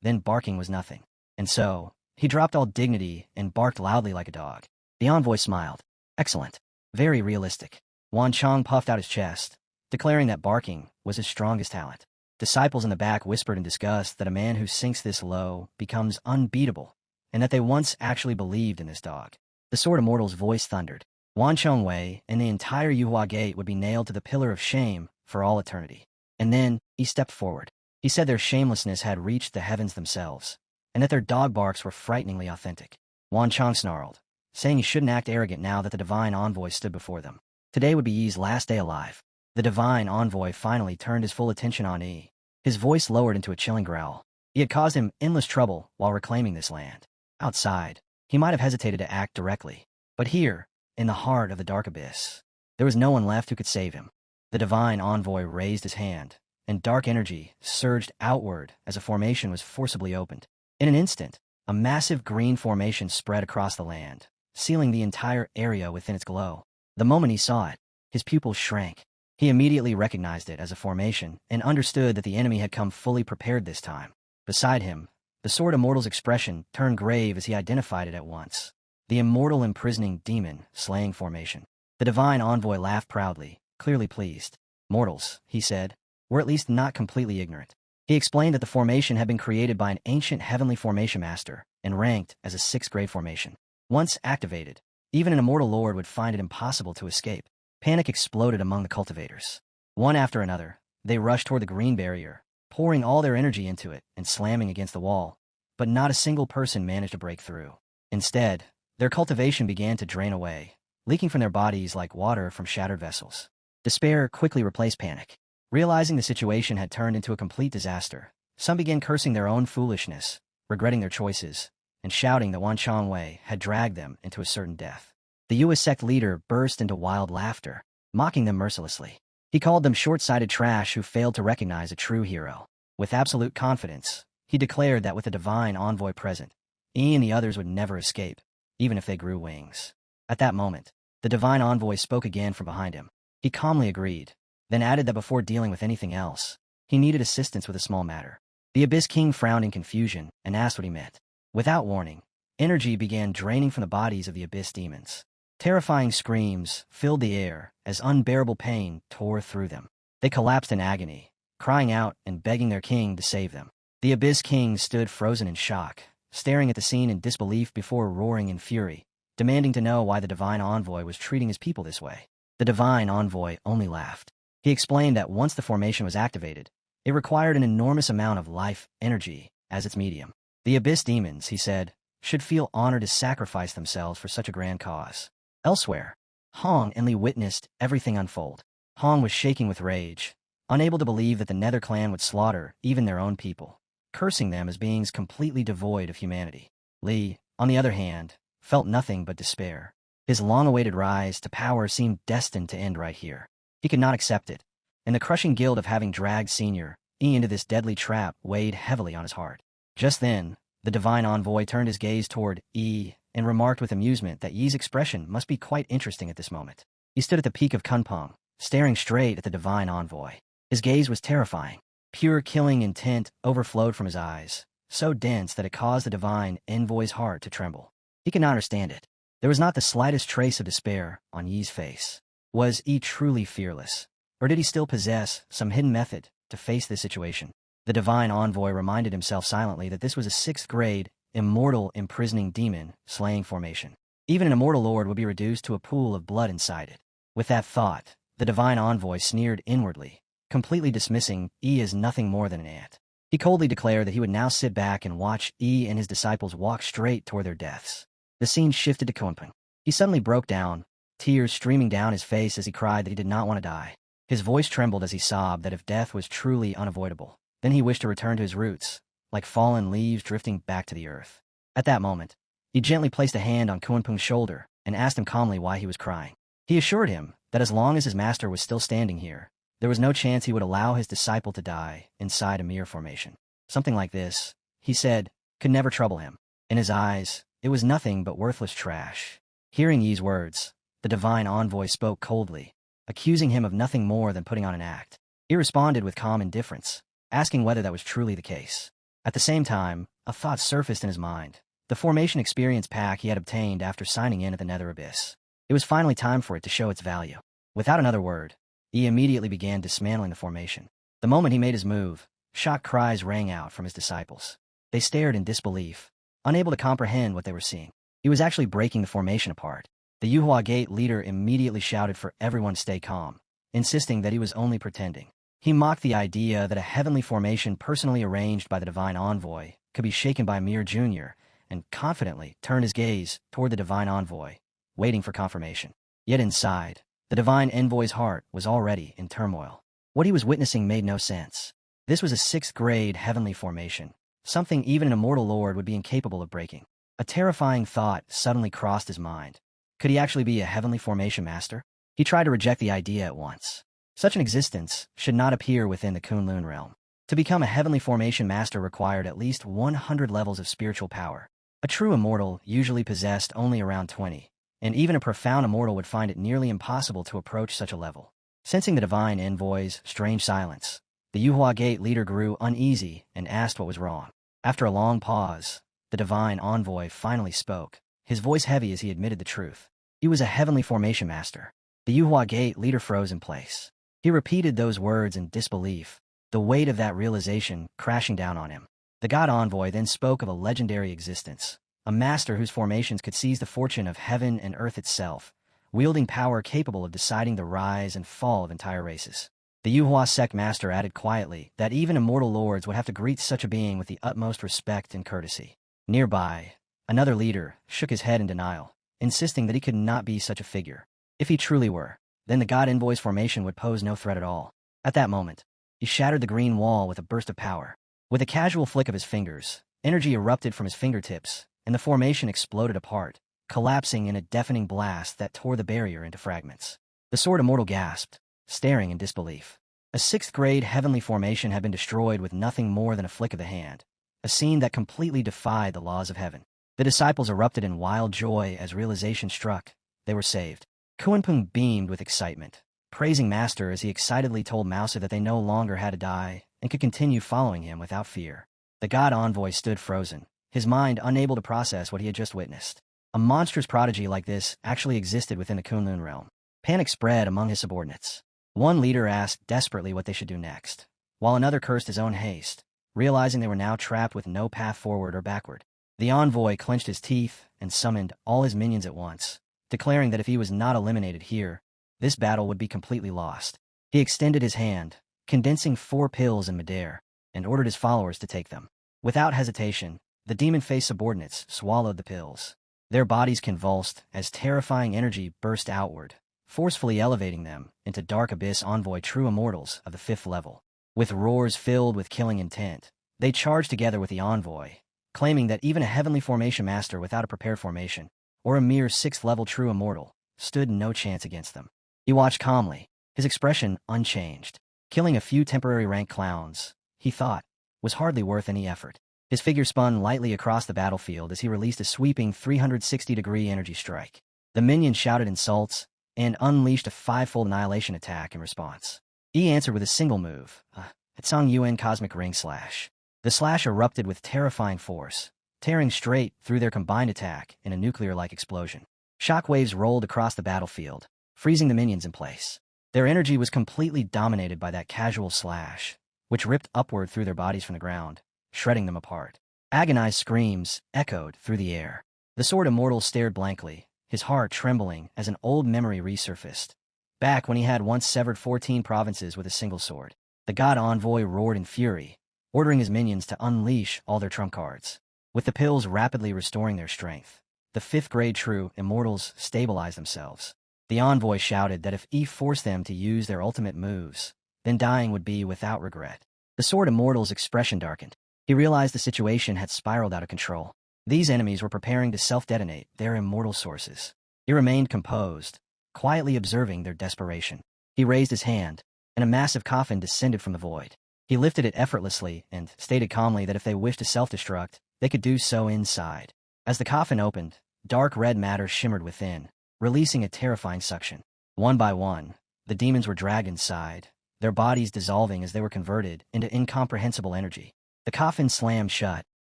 then barking was nothing. And so, he dropped all dignity and barked loudly like a dog. The envoy smiled. Excellent. Very realistic. Wan Chang puffed out his chest, declaring that barking was his strongest talent. Disciples in the back whispered in disgust that a man who sinks this low becomes unbeatable, and that they once actually believed in this dog. The Sword Immortal's voice thundered. Wan Chongwei and the entire Yuhua Gate would be nailed to the pillar of shame for all eternity. And then, he stepped forward. He said their shamelessness had reached the heavens themselves, and that their dog barks were frighteningly authentic. Wan Chang snarled, saying he shouldn't act arrogant now that the divine envoy stood before them. Today would be Yi's last day alive. The divine envoy finally turned his full attention on Yi. His voice lowered into a chilling growl. He had caused him endless trouble while reclaiming this land. Outside, he might have hesitated to act directly. But here, in the heart of the dark abyss, there was no one left who could save him. The divine envoy raised his hand, and dark energy surged outward as a formation was forcibly opened. In an instant, a massive green formation spread across the land, sealing the entire area within its glow. The moment he saw it, his pupils shrank. He immediately recognized it as a formation and understood that the enemy had come fully prepared this time. Beside him, the Sword Immortal's expression turned grave as he identified it at once. The immortal imprisoning demon slaying formation. The divine envoy laughed proudly, clearly pleased. Mortals, he said, were at least not completely ignorant. He explained that the formation had been created by an ancient heavenly formation master and ranked as a 6th grade formation. Once activated, even an immortal lord would find it impossible to escape. Panic exploded among the cultivators. One after another, they rushed toward the green barrier, pouring all their energy into it and slamming against the wall. But not a single person managed to break through. Instead, their cultivation began to drain away, leaking from their bodies like water from shattered vessels. Despair quickly replaced panic. Realizing the situation had turned into a complete disaster, some began cursing their own foolishness, regretting their choices, and shouting that Wan Chongwei had dragged them into a certain death. The US sect leader burst into wild laughter, mocking them mercilessly. He called them short-sighted trash who failed to recognize a true hero. With absolute confidence, he declared that with the divine envoy present, he and the others would never escape, even if they grew wings. At that moment, the divine envoy spoke again from behind him. He calmly agreed, then added that before dealing with anything else, he needed assistance with a small matter. The Abyss King frowned in confusion and asked what he meant. Without warning, energy began draining from the bodies of the Abyss demons. Terrifying screams filled the air as unbearable pain tore through them. They collapsed in agony, crying out and begging their king to save them. The Abyss King stood frozen in shock, staring at the scene in disbelief before roaring in fury, demanding to know why the divine envoy was treating his people this way. The divine envoy only laughed. He explained that once the formation was activated, it required an enormous amount of life energy as its medium. The Abyss demons, he said, should feel honored to sacrifice themselves for such a grand cause. Elsewhere, Hong and Li witnessed everything unfold. Hong was shaking with rage, unable to believe that the Nether clan would slaughter even their own people, cursing them as beings completely devoid of humanity. Li, on the other hand, felt nothing but despair. His long-awaited rise to power seemed destined to end right here. He could not accept it, and the crushing guilt of having dragged Senior Yi into this deadly trap weighed heavily on his heart. Just then, the divine envoy turned his gaze toward Yi and remarked with amusement that Yi's expression must be quite interesting at this moment. He stood at the peak of Kunpeng, staring straight at the divine envoy. His gaze was terrifying. Pure killing intent overflowed from his eyes, so dense that it caused the divine envoy's heart to tremble. He could not understand it. There was not the slightest trace of despair on Yi's face. Was Yi truly fearless? Or did he still possess some hidden method to face this situation? The divine envoy reminded himself silently that this was a 6th-grade, immortal imprisoning demon slaying formation. Even an immortal lord would be reduced to a pool of blood inside it. With that thought, the divine envoy sneered inwardly, completely dismissing Yi as nothing more than an ant. He coldly declared that he would now sit back and watch Yi and his disciples walk straight toward their deaths. The scene shifted to Kunpeng. He suddenly broke down, tears streaming down his face as he cried that he did not want to die. His voice trembled as he sobbed that if death was truly unavoidable, then he wished to return to his roots, like fallen leaves drifting back to the earth. At that moment, he gently placed a hand on Kunpeng's shoulder and asked him calmly why he was crying. He assured him that as long as his master was still standing here, there was no chance he would allow his disciple to die inside a mere formation. Something like this, he said, could never trouble him. In his eyes, it was nothing but worthless trash. Hearing Yi's words, the divine envoy spoke coldly, accusing him of nothing more than putting on an act. He responded with calm indifference, asking whether that was truly the case. At the same time, a thought surfaced in his mind. The formation experience pack he had obtained after signing in at the Nether Abyss. It was finally time for it to show its value. Without another word, he immediately began dismantling the formation. The moment he made his move, shocked cries rang out from his disciples. They stared in disbelief, unable to comprehend what they were seeing. He was actually breaking the formation apart. The Yuhua Gate leader immediately shouted for everyone to stay calm, insisting that he was only pretending. He mocked the idea that a heavenly formation personally arranged by the divine envoy could be shaken by mere junior, and confidently turned his gaze toward the divine envoy, waiting for confirmation. Yet inside, the divine envoy's heart was already in turmoil. What he was witnessing made no sense. This was a 6th-grade heavenly formation, something even an immortal lord would be incapable of breaking. A terrifying thought suddenly crossed his mind. Could he actually be a heavenly formation master? He tried to reject the idea at once. Such an existence should not appear within the Kunlun realm. To become a heavenly formation master required at least 100 levels of spiritual power. A true immortal usually possessed only around 20, and even a profound immortal would find it nearly impossible to approach such a level. Sensing the divine envoy's strange silence, the Yuhua Gate leader grew uneasy and asked what was wrong. After a long pause, the divine envoy finally spoke, his voice heavy as he admitted the truth. He was a heavenly formation master. The Yuhua Gate leader froze in place. He repeated those words in disbelief, the weight of that realization crashing down on him. The god envoy then spoke of a legendary existence, a master whose formations could seize the fortune of heaven and earth itself, wielding power capable of deciding the rise and fall of entire races. The Yuhua sect master added quietly that even immortal lords would have to greet such a being with the utmost respect and courtesy. Nearby, another leader shook his head in denial, insisting that he could not be such a figure. If he truly were, then the god envoy's formation would pose no threat at all. At that moment, he shattered the green wall with a burst of power. With a casual flick of his fingers, energy erupted from his fingertips, and the formation exploded apart, collapsing in a deafening blast that tore the barrier into fragments. The Sword Immortal gasped, staring in disbelief. A sixth-grade heavenly formation had been destroyed with nothing more than a flick of the hand, a scene that completely defied the laws of heaven. The disciples erupted in wild joy as realization struck. They were saved. Kunpeng beamed with excitement, praising Master as he excitedly told Mouser that they no longer had to die and could continue following him without fear. The god envoy stood frozen, his mind unable to process what he had just witnessed. A monstrous prodigy like this actually existed within the Kunlun realm. Panic spread among his subordinates. One leader asked desperately what they should do next, while another cursed his own haste, realizing they were now trapped with no path forward or backward. The envoy clenched his teeth and summoned all his minions at once, declaring that if he was not eliminated here, this battle would be completely lost. He extended his hand, condensing 4 pills in midair, and ordered his followers to take them. Without hesitation, the demon-faced subordinates swallowed the pills. Their bodies convulsed as terrifying energy burst outward, forcefully elevating them into Dark Abyss Envoy true immortals of the 5th level. With roars filled with killing intent, they charged together with the envoy, claiming that even a heavenly formation master without a prepared formation, or a mere 6th-level true immortal, stood no chance against them. He watched calmly, his expression unchanged. Killing a few temporary rank clowns, he thought, was hardly worth any effort. His figure spun lightly across the battlefield as he released a sweeping 360-degree energy strike. The minions shouted insults and unleashed a 5-fold annihilation attack in response. He answered with a single move, a Tsang Yuan Cosmic Ring Slash. The slash erupted with terrifying force, tearing straight through their combined attack in a nuclear-like explosion. Shockwaves rolled across the battlefield, freezing the minions in place. Their energy was completely dominated by that casual slash, which ripped upward through their bodies from the ground, shredding them apart. Agonized screams echoed through the air. The Sword Immortal stared blankly, his heart trembling as an old memory resurfaced. Back when he had once severed 14 provinces with a single sword, the god envoy roared in fury, ordering his minions to unleash all their trump cards. With the pills rapidly restoring their strength, the 5th-grade true immortals stabilized themselves. The envoy shouted that if he forced them to use their ultimate moves, then dying would be without regret. The Sword Immortal's expression darkened. He realized the situation had spiraled out of control. These enemies were preparing to self-detonate their immortal sources. He remained composed, quietly observing their desperation. He raised his hand, and a massive coffin descended from the void. He lifted it effortlessly and stated calmly that if they wished to self-destruct, they could do so inside. As the coffin opened, dark red matter shimmered within, releasing a terrifying suction. One by one, the demons were dragged inside, their bodies dissolving as they were converted into incomprehensible energy. The coffin slammed shut,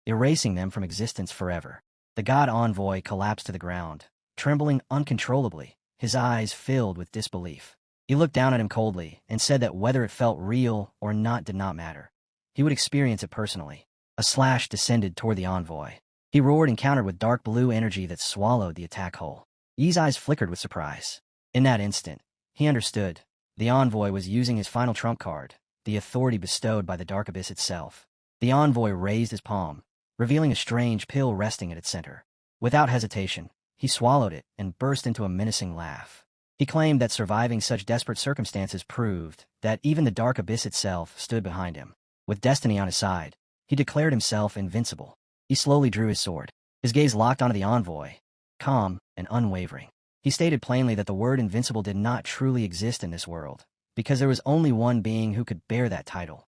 erasing them from existence forever. The god envoy collapsed to the ground, trembling uncontrollably, his eyes filled with disbelief. He looked down at him coldly and said that whether it felt real or not did not matter. He would experience it personally. A slash descended toward the envoy. He roared and countered with dark blue energy that swallowed the attack hull. Yi's eyes flickered with surprise. In that instant, he understood. The envoy was using his final trump card, the authority bestowed by the Dark Abyss itself. The envoy raised his palm, revealing a strange pill resting at its center. Without hesitation, he swallowed it and burst into a menacing laugh. He claimed that surviving such desperate circumstances proved that even the Dark Abyss itself stood behind him. With destiny on his side, he declared himself invincible. He slowly drew his sword, his gaze locked onto the envoy, calm and unwavering. He stated plainly that the word invincible did not truly exist in this world, because there was only one being who could bear that title.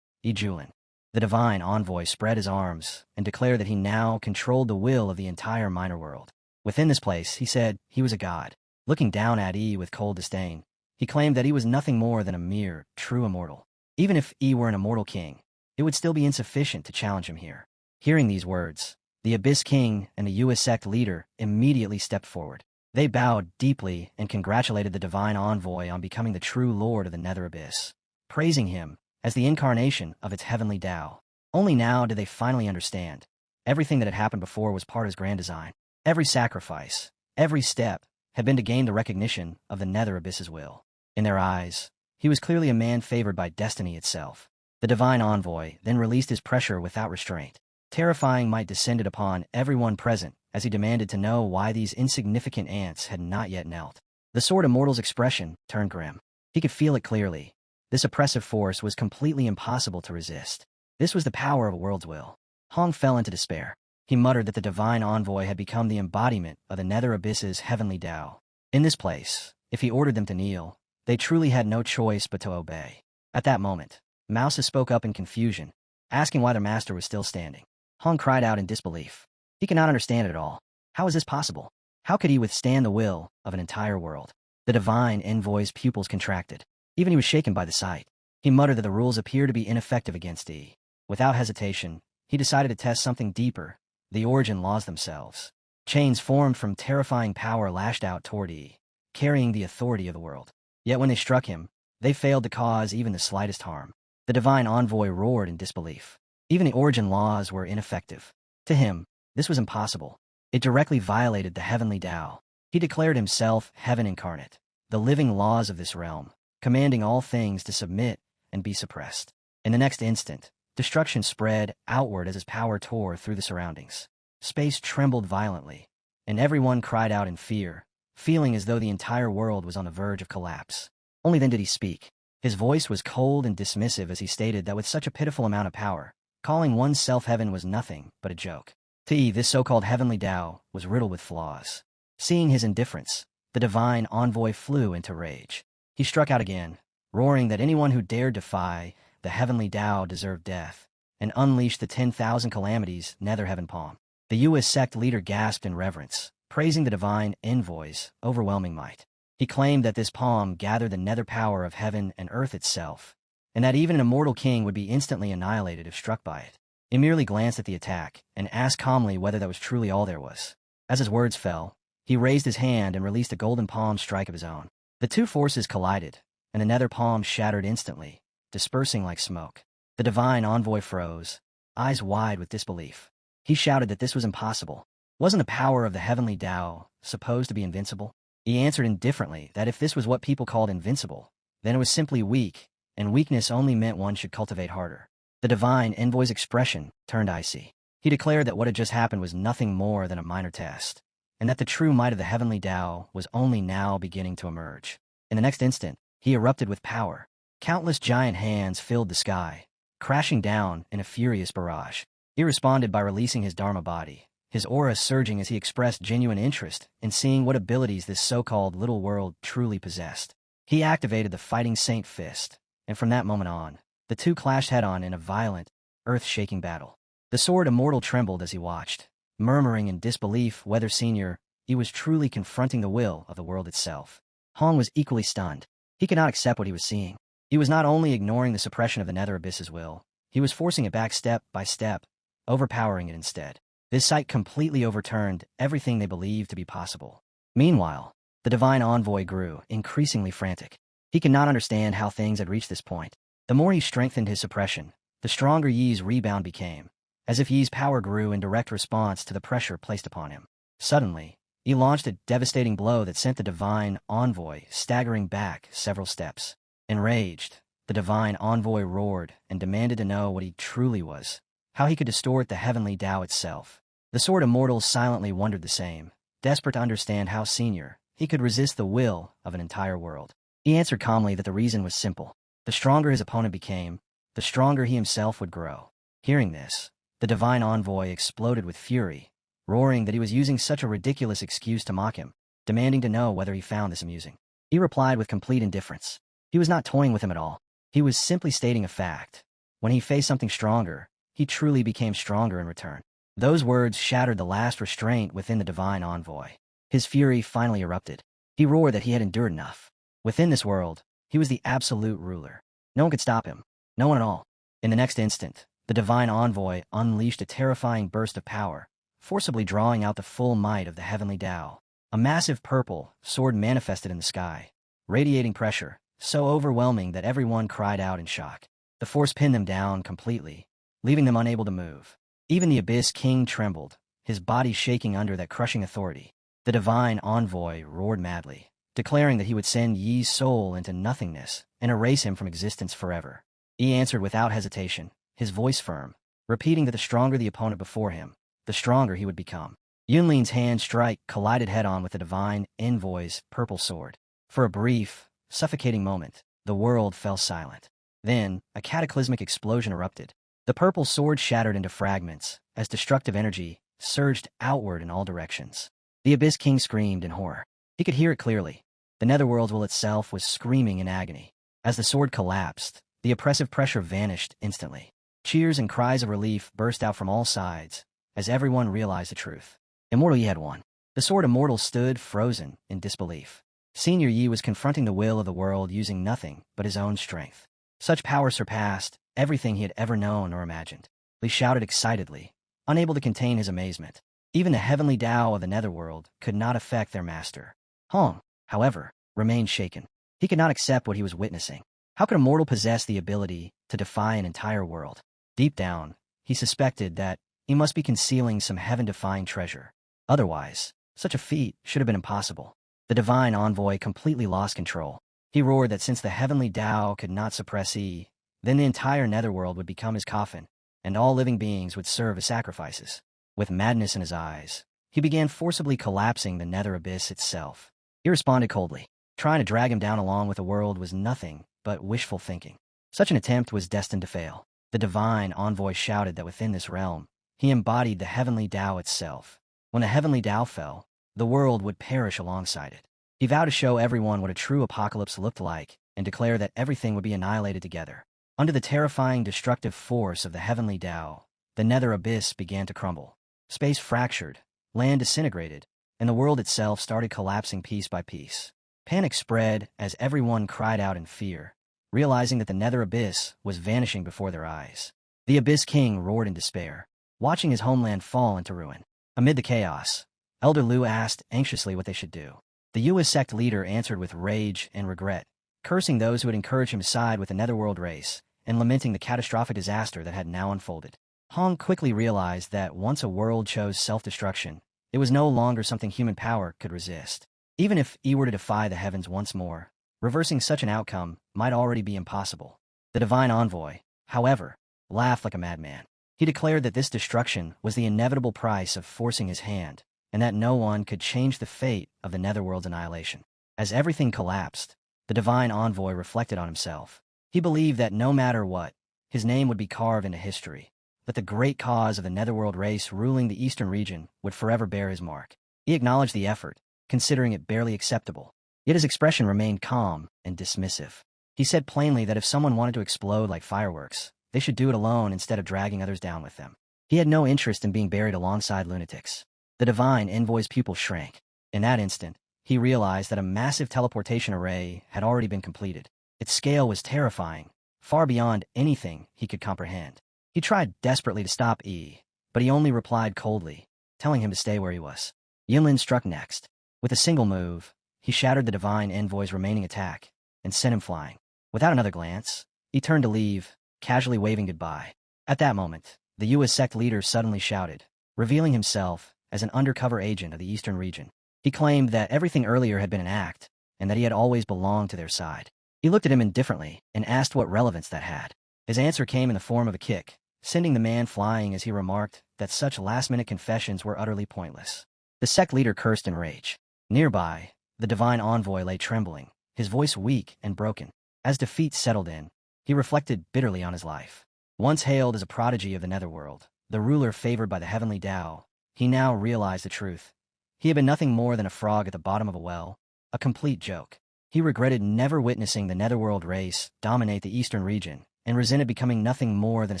Julin. The divine envoy spread his arms and declared that he now controlled the will of the entire minor world. Within this place, he said, he was a god. Looking down at with cold disdain, he claimed that he was nothing more than a mere, true immortal. Even if were an immortal king, it would still be insufficient to challenge him here. Hearing these words, the Abyss King and the US sect leader immediately stepped forward. They bowed deeply and congratulated the divine envoy on becoming the true lord of the Nether Abyss, praising him as the incarnation of its heavenly Tao. Only now did they finally understand. Everything that had happened before was part of his grand design. Every sacrifice, every step, had been to gain the recognition of the Nether Abyss's will. In their eyes, he was clearly a man favored by destiny itself. The divine envoy then released his pressure without restraint. Terrifying might descended upon everyone present as he demanded to know why these insignificant ants had not yet knelt. The Sword Immortal's expression turned grim. He could feel it clearly. This oppressive force was completely impossible to resist. This was the power of a world's will. Hong fell into despair. He muttered that the divine envoy had become the embodiment of the nether abyss's heavenly Tao. In this place, if he ordered them to kneel, they truly had no choice but to obey. At that moment, Mouses spoke up in confusion, asking why their master was still standing. Hong cried out in disbelief. He could not understand it at all. How was this possible? How could he withstand the will of an entire world? The divine envoy's pupils contracted. Even he was shaken by the sight. He muttered that the rules appear to be ineffective against E. Without hesitation, he decided to test something deeper, the origin laws themselves. Chains formed from terrifying power lashed out toward E, carrying the authority of the world. Yet when they struck him, they failed to cause even the slightest harm. The divine envoy roared in disbelief. Even the origin laws were ineffective. To him, this was impossible. It directly violated the heavenly Tao. He declared himself heaven incarnate, the living laws of this realm, commanding all things to submit and be suppressed. In the next instant, destruction spread outward as his power tore through the surroundings. Space trembled violently, and everyone cried out in fear, feeling as though the entire world was on the verge of collapse. Only then did he speak. His voice was cold and dismissive as he stated that with such a pitiful amount of power, calling oneself heaven was nothing but a joke. To Yi, this so-called heavenly Tao was riddled with flaws. Seeing his indifference, the divine envoy flew into rage. He struck out again, roaring that anyone who dared defy the heavenly Tao deserved death, and unleashed the 10,000 calamities nether heaven palm. The U.S. sect leader gasped in reverence, praising the divine envoy's overwhelming might. He claimed that this palm gathered the nether power of heaven and earth itself, and that even an immortal king would be instantly annihilated if struck by it. He merely glanced at the attack and asked calmly whether that was truly all there was. As his words fell, he raised his hand and released a golden palm strike of his own. The two forces collided, and the nether palm shattered instantly, dispersing like smoke. The divine envoy froze, eyes wide with disbelief. He shouted that this was impossible. Wasn't the power of the heavenly Tao supposed to be invincible? He answered indifferently that if this was what people called invincible, then it was simply weak, and weakness only meant one should cultivate harder. The divine envoy's expression turned icy. He declared that what had just happened was nothing more than a minor test, and that the true might of the heavenly Tao was only now beginning to emerge. In the next instant, he erupted with power. Countless giant hands filled the sky, crashing down in a furious barrage. He responded by releasing his Dharma body, his aura surging as he expressed genuine interest in seeing what abilities this so-called little world truly possessed. He activated the Fighting Saint Fist, and from that moment on, the two clashed head-on in a violent, earth-shaking battle. The sword immortal trembled as he watched, murmuring in disbelief whether he was truly confronting the will of the world itself. Hong was equally stunned. He could not accept what he was seeing. He was not only ignoring the suppression of the nether abyss's will, he was forcing it back step by step, overpowering it instead. This sight completely overturned everything they believed to be possible. Meanwhile, the divine envoy grew increasingly frantic. He could not understand how things had reached this point. The more he strengthened his suppression, the stronger Yi's rebound became, as if Yi's power grew in direct response to the pressure placed upon him. Suddenly, he launched a devastating blow that sent the divine envoy staggering back several steps. Enraged, the divine envoy roared and demanded to know what he truly was, how he could distort the heavenly Tao itself. The sword immortals silently wondered the same, desperate to understand how he could resist the will of an entire world. He answered calmly that the reason was simple. The stronger his opponent became, the stronger he himself would grow. Hearing this, the divine envoy exploded with fury, roaring that he was using such a ridiculous excuse to mock him, demanding to know whether he found this amusing. He replied with complete indifference. He was not toying with him at all. He was simply stating a fact. When he faced something stronger, he truly became stronger in return. Those words shattered the last restraint within the divine envoy. His fury finally erupted. He roared that he had endured enough. Within this world, he was the absolute ruler. No one could stop him. No one at all. In the next instant, the divine envoy unleashed a terrifying burst of power, forcibly drawing out the full might of the heavenly Tao. A massive purple sword manifested in the sky, radiating pressure, so overwhelming that everyone cried out in shock. The force pinned them down completely, leaving them unable to move. Even the Abyss King trembled, his body shaking under that crushing authority. The divine envoy roared madly, declaring that he would send Yi's soul into nothingness and erase him from existence forever. Yi answered without hesitation, his voice firm, repeating that the stronger the opponent before him, the stronger he would become. Yunlin's hand strike collided head-on with the divine envoy's purple sword. For a brief, suffocating moment, the world fell silent. Then, a cataclysmic explosion erupted. The purple sword shattered into fragments, as destructive energy surged outward in all directions. The Abyss King screamed in horror. He could hear it clearly. The netherworld will itself was screaming in agony. As the sword collapsed, the oppressive pressure vanished instantly. Cheers and cries of relief burst out from all sides, as everyone realized the truth. Immortal Yi had won. The sword immortal stood frozen in disbelief. Senior Yi was confronting the will of the world using nothing but his own strength. Such power surpassed everything he had ever known or imagined. Li shouted excitedly, unable to contain his amazement. Even the heavenly Tao of the netherworld could not affect their master. Hong, however, remained shaken. He could not accept what he was witnessing. How could a mortal possess the ability to defy an entire world? Deep down, he suspected that he must be concealing some heaven-defying treasure. Otherwise, such a feat should have been impossible. The divine envoy completely lost control. He roared that since the heavenly Tao could not suppress Yi, then the entire netherworld would become his coffin, and all living beings would serve as sacrifices. With madness in his eyes, he began forcibly collapsing the nether abyss itself. He responded coldly. Trying to drag him down along with the world was nothing but wishful thinking. Such an attempt was destined to fail. The divine envoy shouted that within this realm, he embodied the heavenly Tao itself. When the heavenly Tao fell, the world would perish alongside it. He vowed to show everyone what a true apocalypse looked like and declare that everything would be annihilated together. Under the terrifying destructive force of the heavenly Tao, the nether abyss began to crumble. Space fractured, land disintegrated, and the world itself started collapsing piece by piece. Panic spread as everyone cried out in fear, realizing that the nether abyss was vanishing before their eyes. The Abyss King roared in despair, watching his homeland fall into ruin. Amid the chaos, Elder Lu asked anxiously what they should do. The Yue sect leader answered with rage and regret, cursing those who had encouraged him to side with the netherworld race and lamenting the catastrophic disaster that had now unfolded. Hong quickly realized that once a world chose self-destruction, it was no longer something human power could resist. Even if he were to defy the heavens once more, reversing such an outcome might already be impossible. The divine envoy, however, laughed like a madman. He declared that this destruction was the inevitable price of forcing his hand, and that no one could change the fate of the netherworld's annihilation. As everything collapsed, the divine envoy reflected on himself. He believed that no matter what, his name would be carved into history, that the great cause of the netherworld race ruling the eastern region would forever bear his mark. He acknowledged the effort, considering it barely acceptable. Yet his expression remained calm and dismissive. He said plainly that if someone wanted to explode like fireworks, they should do it alone instead of dragging others down with them. He had no interest in being buried alongside lunatics. The divine envoy's pupil shrank. In that instant, he realized that a massive teleportation array had already been completed. Its scale was terrifying, far beyond anything he could comprehend. He tried desperately to stop Yi, but he only replied coldly, telling him to stay where he was. Yinlin struck next. With a single move, he shattered the divine envoy's remaining attack and sent him flying. Without another glance, he turned to leave, casually waving goodbye. At that moment, the Yue sect leader suddenly shouted, revealing himself as an undercover agent of the eastern region. He claimed that everything earlier had been an act, and that he had always belonged to their side. He looked at him indifferently and asked what relevance that had. His answer came in the form of a kick, sending the man flying as he remarked that such last-minute confessions were utterly pointless. The sect leader cursed in rage. Nearby, the divine envoy lay trembling, his voice weak and broken. As defeat settled in, he reflected bitterly on his life. Once hailed as a prodigy of the netherworld, the ruler favored by the heavenly Tao, he now realized the truth. He had been nothing more than a frog at the bottom of a well, a complete joke. He regretted never witnessing the netherworld race dominate the eastern region, and resented becoming nothing more than a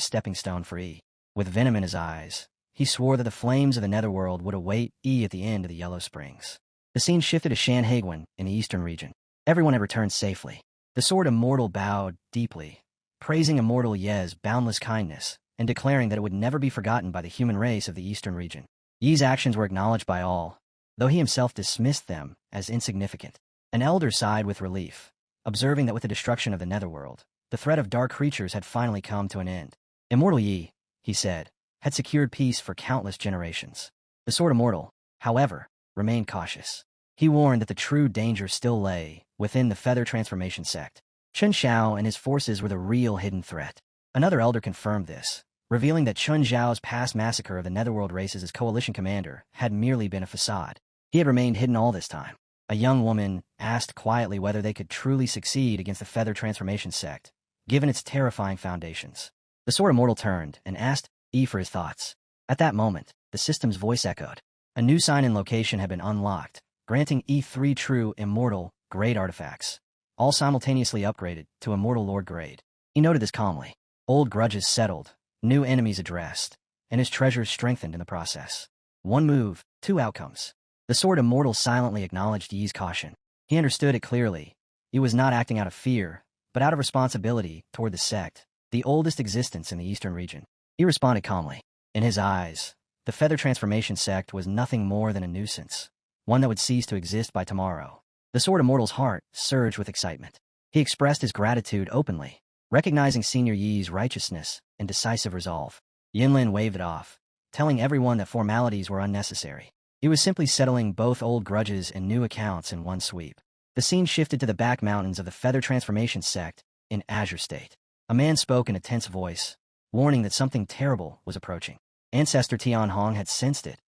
stepping stone for Yi. With venom in his eyes, he swore that the flames of the netherworld would await Yi at the end of the Yellow Springs. The scene shifted to Shanhaiguan in the eastern region. Everyone had returned safely. The sword immortal bowed deeply, praising immortal Ye's boundless kindness, and declaring that it would never be forgotten by the human race of the eastern region. Yi's actions were acknowledged by all, though he himself dismissed them as insignificant. An elder sighed with relief, observing that with the destruction of the netherworld, the threat of dark creatures had finally come to an end. Immortal Yi, he said, had secured peace for countless generations. The sword immortal, however, remained cautious. He warned that the true danger still lay within the feather transformation sect. Chun Xiao and his forces were the real hidden threat. Another elder confirmed this, revealing that Chun Xiao's past massacre of the netherworld races as coalition commander had merely been a facade. He had remained hidden all this time. A young woman asked quietly whether they could truly succeed against the feather transformation sect, given its terrifying foundations. The sword immortal turned and asked Yi for his thoughts. At that moment, the system's voice echoed. A new sign and location had been unlocked, granting E3 true, immortal, grade artifacts, all simultaneously upgraded to Immortal Lord grade. He noted this calmly. Old grudges settled, new enemies addressed, and his treasures strengthened in the process. One move, two outcomes. The Sword Immortal silently acknowledged Yi's caution. He understood it clearly. He was not acting out of fear, but out of responsibility toward the sect, the oldest existence in the eastern region. He responded calmly. In his eyes, the Feather Transformation sect was nothing more than a nuisance, one that would cease to exist by tomorrow. The Sword Immortal's heart surged with excitement. He expressed his gratitude openly, recognizing Senior Yi's righteousness and decisive resolve. Yinlin waved it off, telling everyone that formalities were unnecessary. He was simply settling both old grudges and new accounts in one sweep. The scene shifted to the back mountains of the Feather Transformation sect in Azure State. A man spoke in a tense voice, warning that something terrible was approaching. Ancestor Tianhong had sensed it,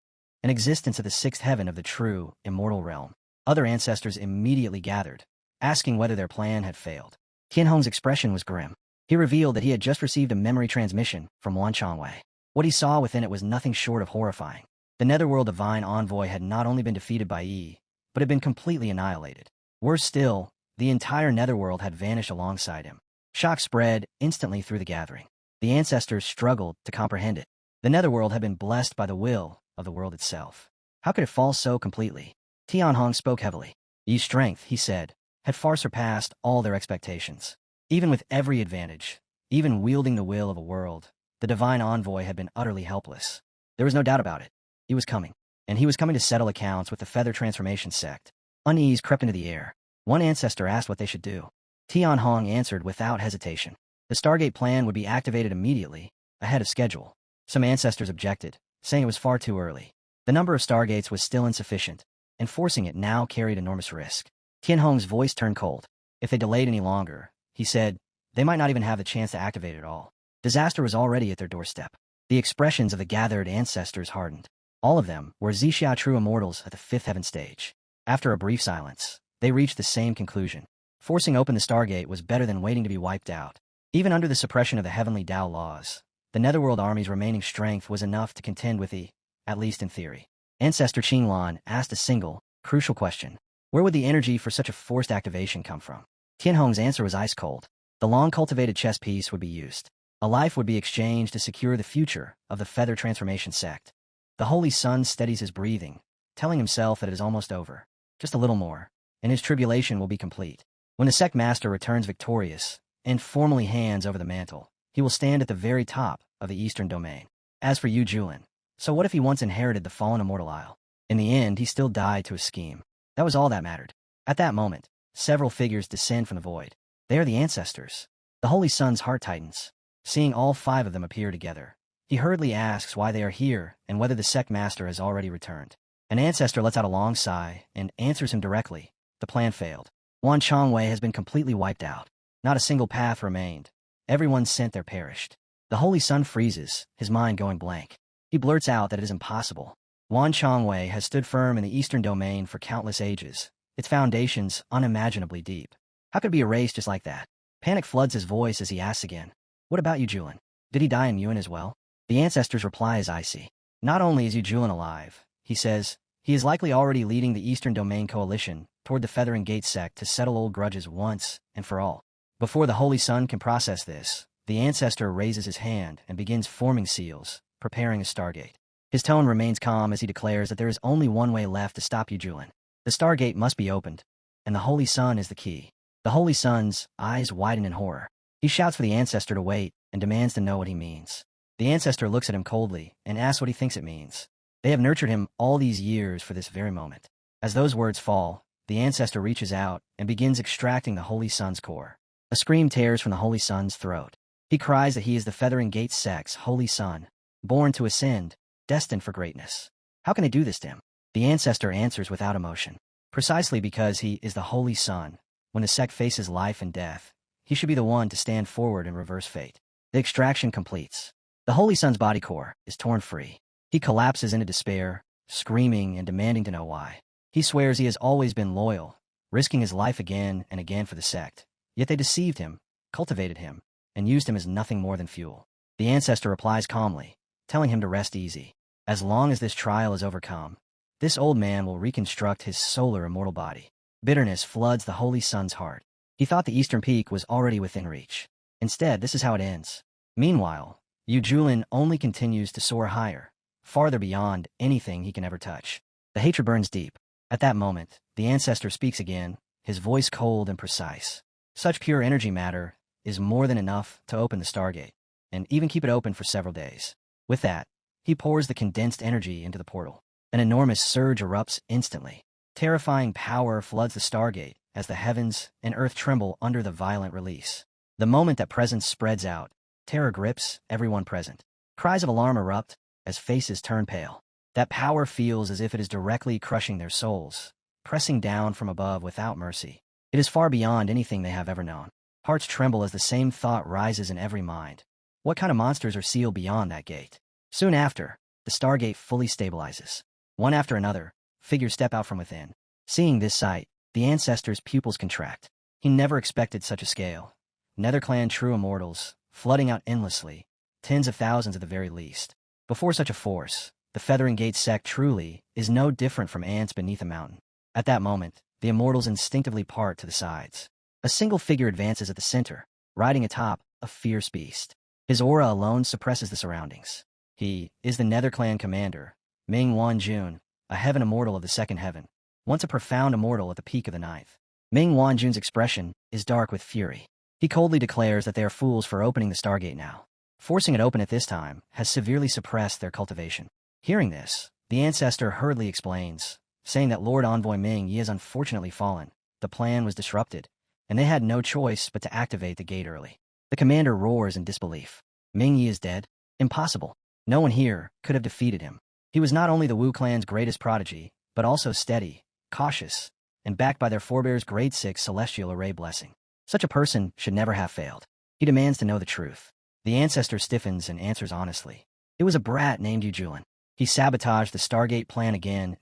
an existence of the sixth heaven of the true, immortal realm. Other ancestors immediately gathered, asking whether their plan had failed. Tianhong's expression was grim. He revealed that he had just received a memory transmission from Wan Chongwei. What he saw within it was nothing short of horrifying. The Netherworld Divine Envoy had not only been defeated by Yi, but had been completely annihilated. Worse still, the entire Netherworld had vanished alongside him. Shock spread instantly through the gathering. The ancestors struggled to comprehend it. The Netherworld had been blessed by the will of the world itself. How could it fall so completely? Tianhong spoke heavily. Yi's strength, he said, had far surpassed all their expectations. Even with every advantage, even wielding the will of a world, the Divine Envoy had been utterly helpless. There was no doubt about it. He was coming, and he was coming to settle accounts with the Feather Transformation sect. Unease crept into the air. One ancestor asked what they should do. Tianhong answered without hesitation. The Stargate plan would be activated immediately, ahead of schedule. Some ancestors objected, saying it was far too early. The number of Stargates was still insufficient, and forcing it now carried enormous risk. Tianhong's voice turned cold. If they delayed any longer, he said, they might not even have the chance to activate it at all. Disaster was already at their doorstep. The expressions of the gathered ancestors hardened. All of them were Zixia true immortals at the fifth heaven stage. After a brief silence, they reached the same conclusion. Forcing open the Stargate was better than waiting to be wiped out. Even under the suppression of the heavenly Tao laws, the Netherworld army's remaining strength was enough to contend with the, at least in theory. Ancestor Qinglan asked a single, crucial question. Where would the energy for such a forced activation come from? Tianhong's answer was ice cold. The long-cultivated chess piece would be used. A life would be exchanged to secure the future of the Feather Transformation sect. The Holy Sun steadies his breathing, telling himself that it is almost over. Just a little more, and his tribulation will be complete. When the sect master returns victorious and formally hands over the mantle, he will stand at the very top of the eastern domain. As for Yu Julin, so what if he once inherited the fallen immortal isle? In the end, he still died to a scheme. That was all that mattered. At that moment, several figures descend from the void. They are the ancestors. The Holy Sun's heart tightens. Seeing all five of them appear together, he hurriedly asks why they are here and whether the sect master has already returned. An ancestor lets out a long sigh and answers him directly. The plan failed. Wan Chongwei has been completely wiped out. Not a single path remained. Everyone sent there perished. The Holy Sun freezes, his mind going blank. He blurts out that it is impossible. Wan Chongwei has stood firm in the eastern domain for countless ages, its foundations unimaginably deep. How could it be erased just like that? Panic floods his voice as he asks again. What about Yu Julin? Did he die in Yuan as well? The ancestor's reply is icy. Not only is Yu Julin alive, he says, he is likely already leading the Eastern Domain Coalition toward the Feathering Gate sect to settle old grudges once and for all. Before the Holy Sun can process this, the ancestor raises his hand and begins forming seals, preparing a Stargate. His tone remains calm as he declares that there is only one way left to stop Yu Julin. The Stargate must be opened, and the Holy Sun is the key. The Holy Sun's eyes widen in horror. He shouts for the ancestor to wait and demands to know what he means. The ancestor looks at him coldly and asks what he thinks it means. They have nurtured him all these years for this very moment. As those words fall, the ancestor reaches out and begins extracting the Holy Sun's core. A scream tears from the Holy Sun's throat. He cries that he is the Feathering Gate sect's Holy Sun, born to ascend, destined for greatness. How can they do this to him? The ancestor answers without emotion. Precisely because he is the Holy Sun, when the sect faces life and death, he should be the one to stand forward and reverse fate. The extraction completes. The Holy Sun's body core is torn free. He collapses into despair, screaming and demanding to know why. He swears he has always been loyal, risking his life again and again for the sect. Yet they deceived him, cultivated him, and used him as nothing more than fuel. The ancestor replies calmly, telling him to rest easy. As long as this trial is overcome, this old man will reconstruct his solar immortal body. Bitterness floods the Holy Sun's heart. He thought the eastern peak was already within reach. Instead, this is how it ends. Meanwhile, Yu Julin only continues to soar higher, farther beyond anything he can ever touch. The hatred burns deep. At that moment, the ancestor speaks again, his voice cold and precise. Such pure energy matter is more than enough to open the Stargate, and even keep it open for several days. With that, he pours the condensed energy into the portal. An enormous surge erupts instantly. Terrifying power floods the Stargate as the heavens and earth tremble under the violent release. The moment that presence spreads out, terror grips everyone present. Cries of alarm erupt as faces turn pale. That power feels as if it is directly crushing their souls, pressing down from above without mercy. It is far beyond anything they have ever known. Hearts tremble as the same thought rises in every mind. What kind of monsters are sealed beyond that gate? Soon after, the Stargate fully stabilizes. One after another, figures step out from within. Seeing this sight, the ancestor's pupils contract. He never expected such a scale. Netherclan true immortals, flooding out endlessly, tens of thousands at the very least. Before such a force, the Feathering Gate sect truly is no different from ants beneath a mountain. At that moment, the immortals instinctively part to the sides. A single figure advances at the center, riding atop a fierce beast. His aura alone suppresses the surroundings. He is the Netherclan commander, Ming Wanjun, a heaven immortal of the second heaven, once a profound immortal at the peak of the ninth. Ming Wanjun's expression is dark with fury. He coldly declares that they are fools for opening the Stargate now. Forcing it open at this time has severely suppressed their cultivation. Hearing this, the ancestor hurriedly explains, saying that Lord Envoy Ming Yi has unfortunately fallen. The plan was disrupted, and they had no choice but to activate the gate early. The commander roars in disbelief. Ming Yi is dead? Impossible. No one here could have defeated him. He was not only the Wu clan's greatest prodigy, but also steady, cautious, and backed by their forebears' grade 6 celestial array blessing. Such a person should never have failed. He demands to know the truth. The ancestor stiffens and answers honestly. It was a brat named Yu Julin. He sabotaged the Stargate plan again,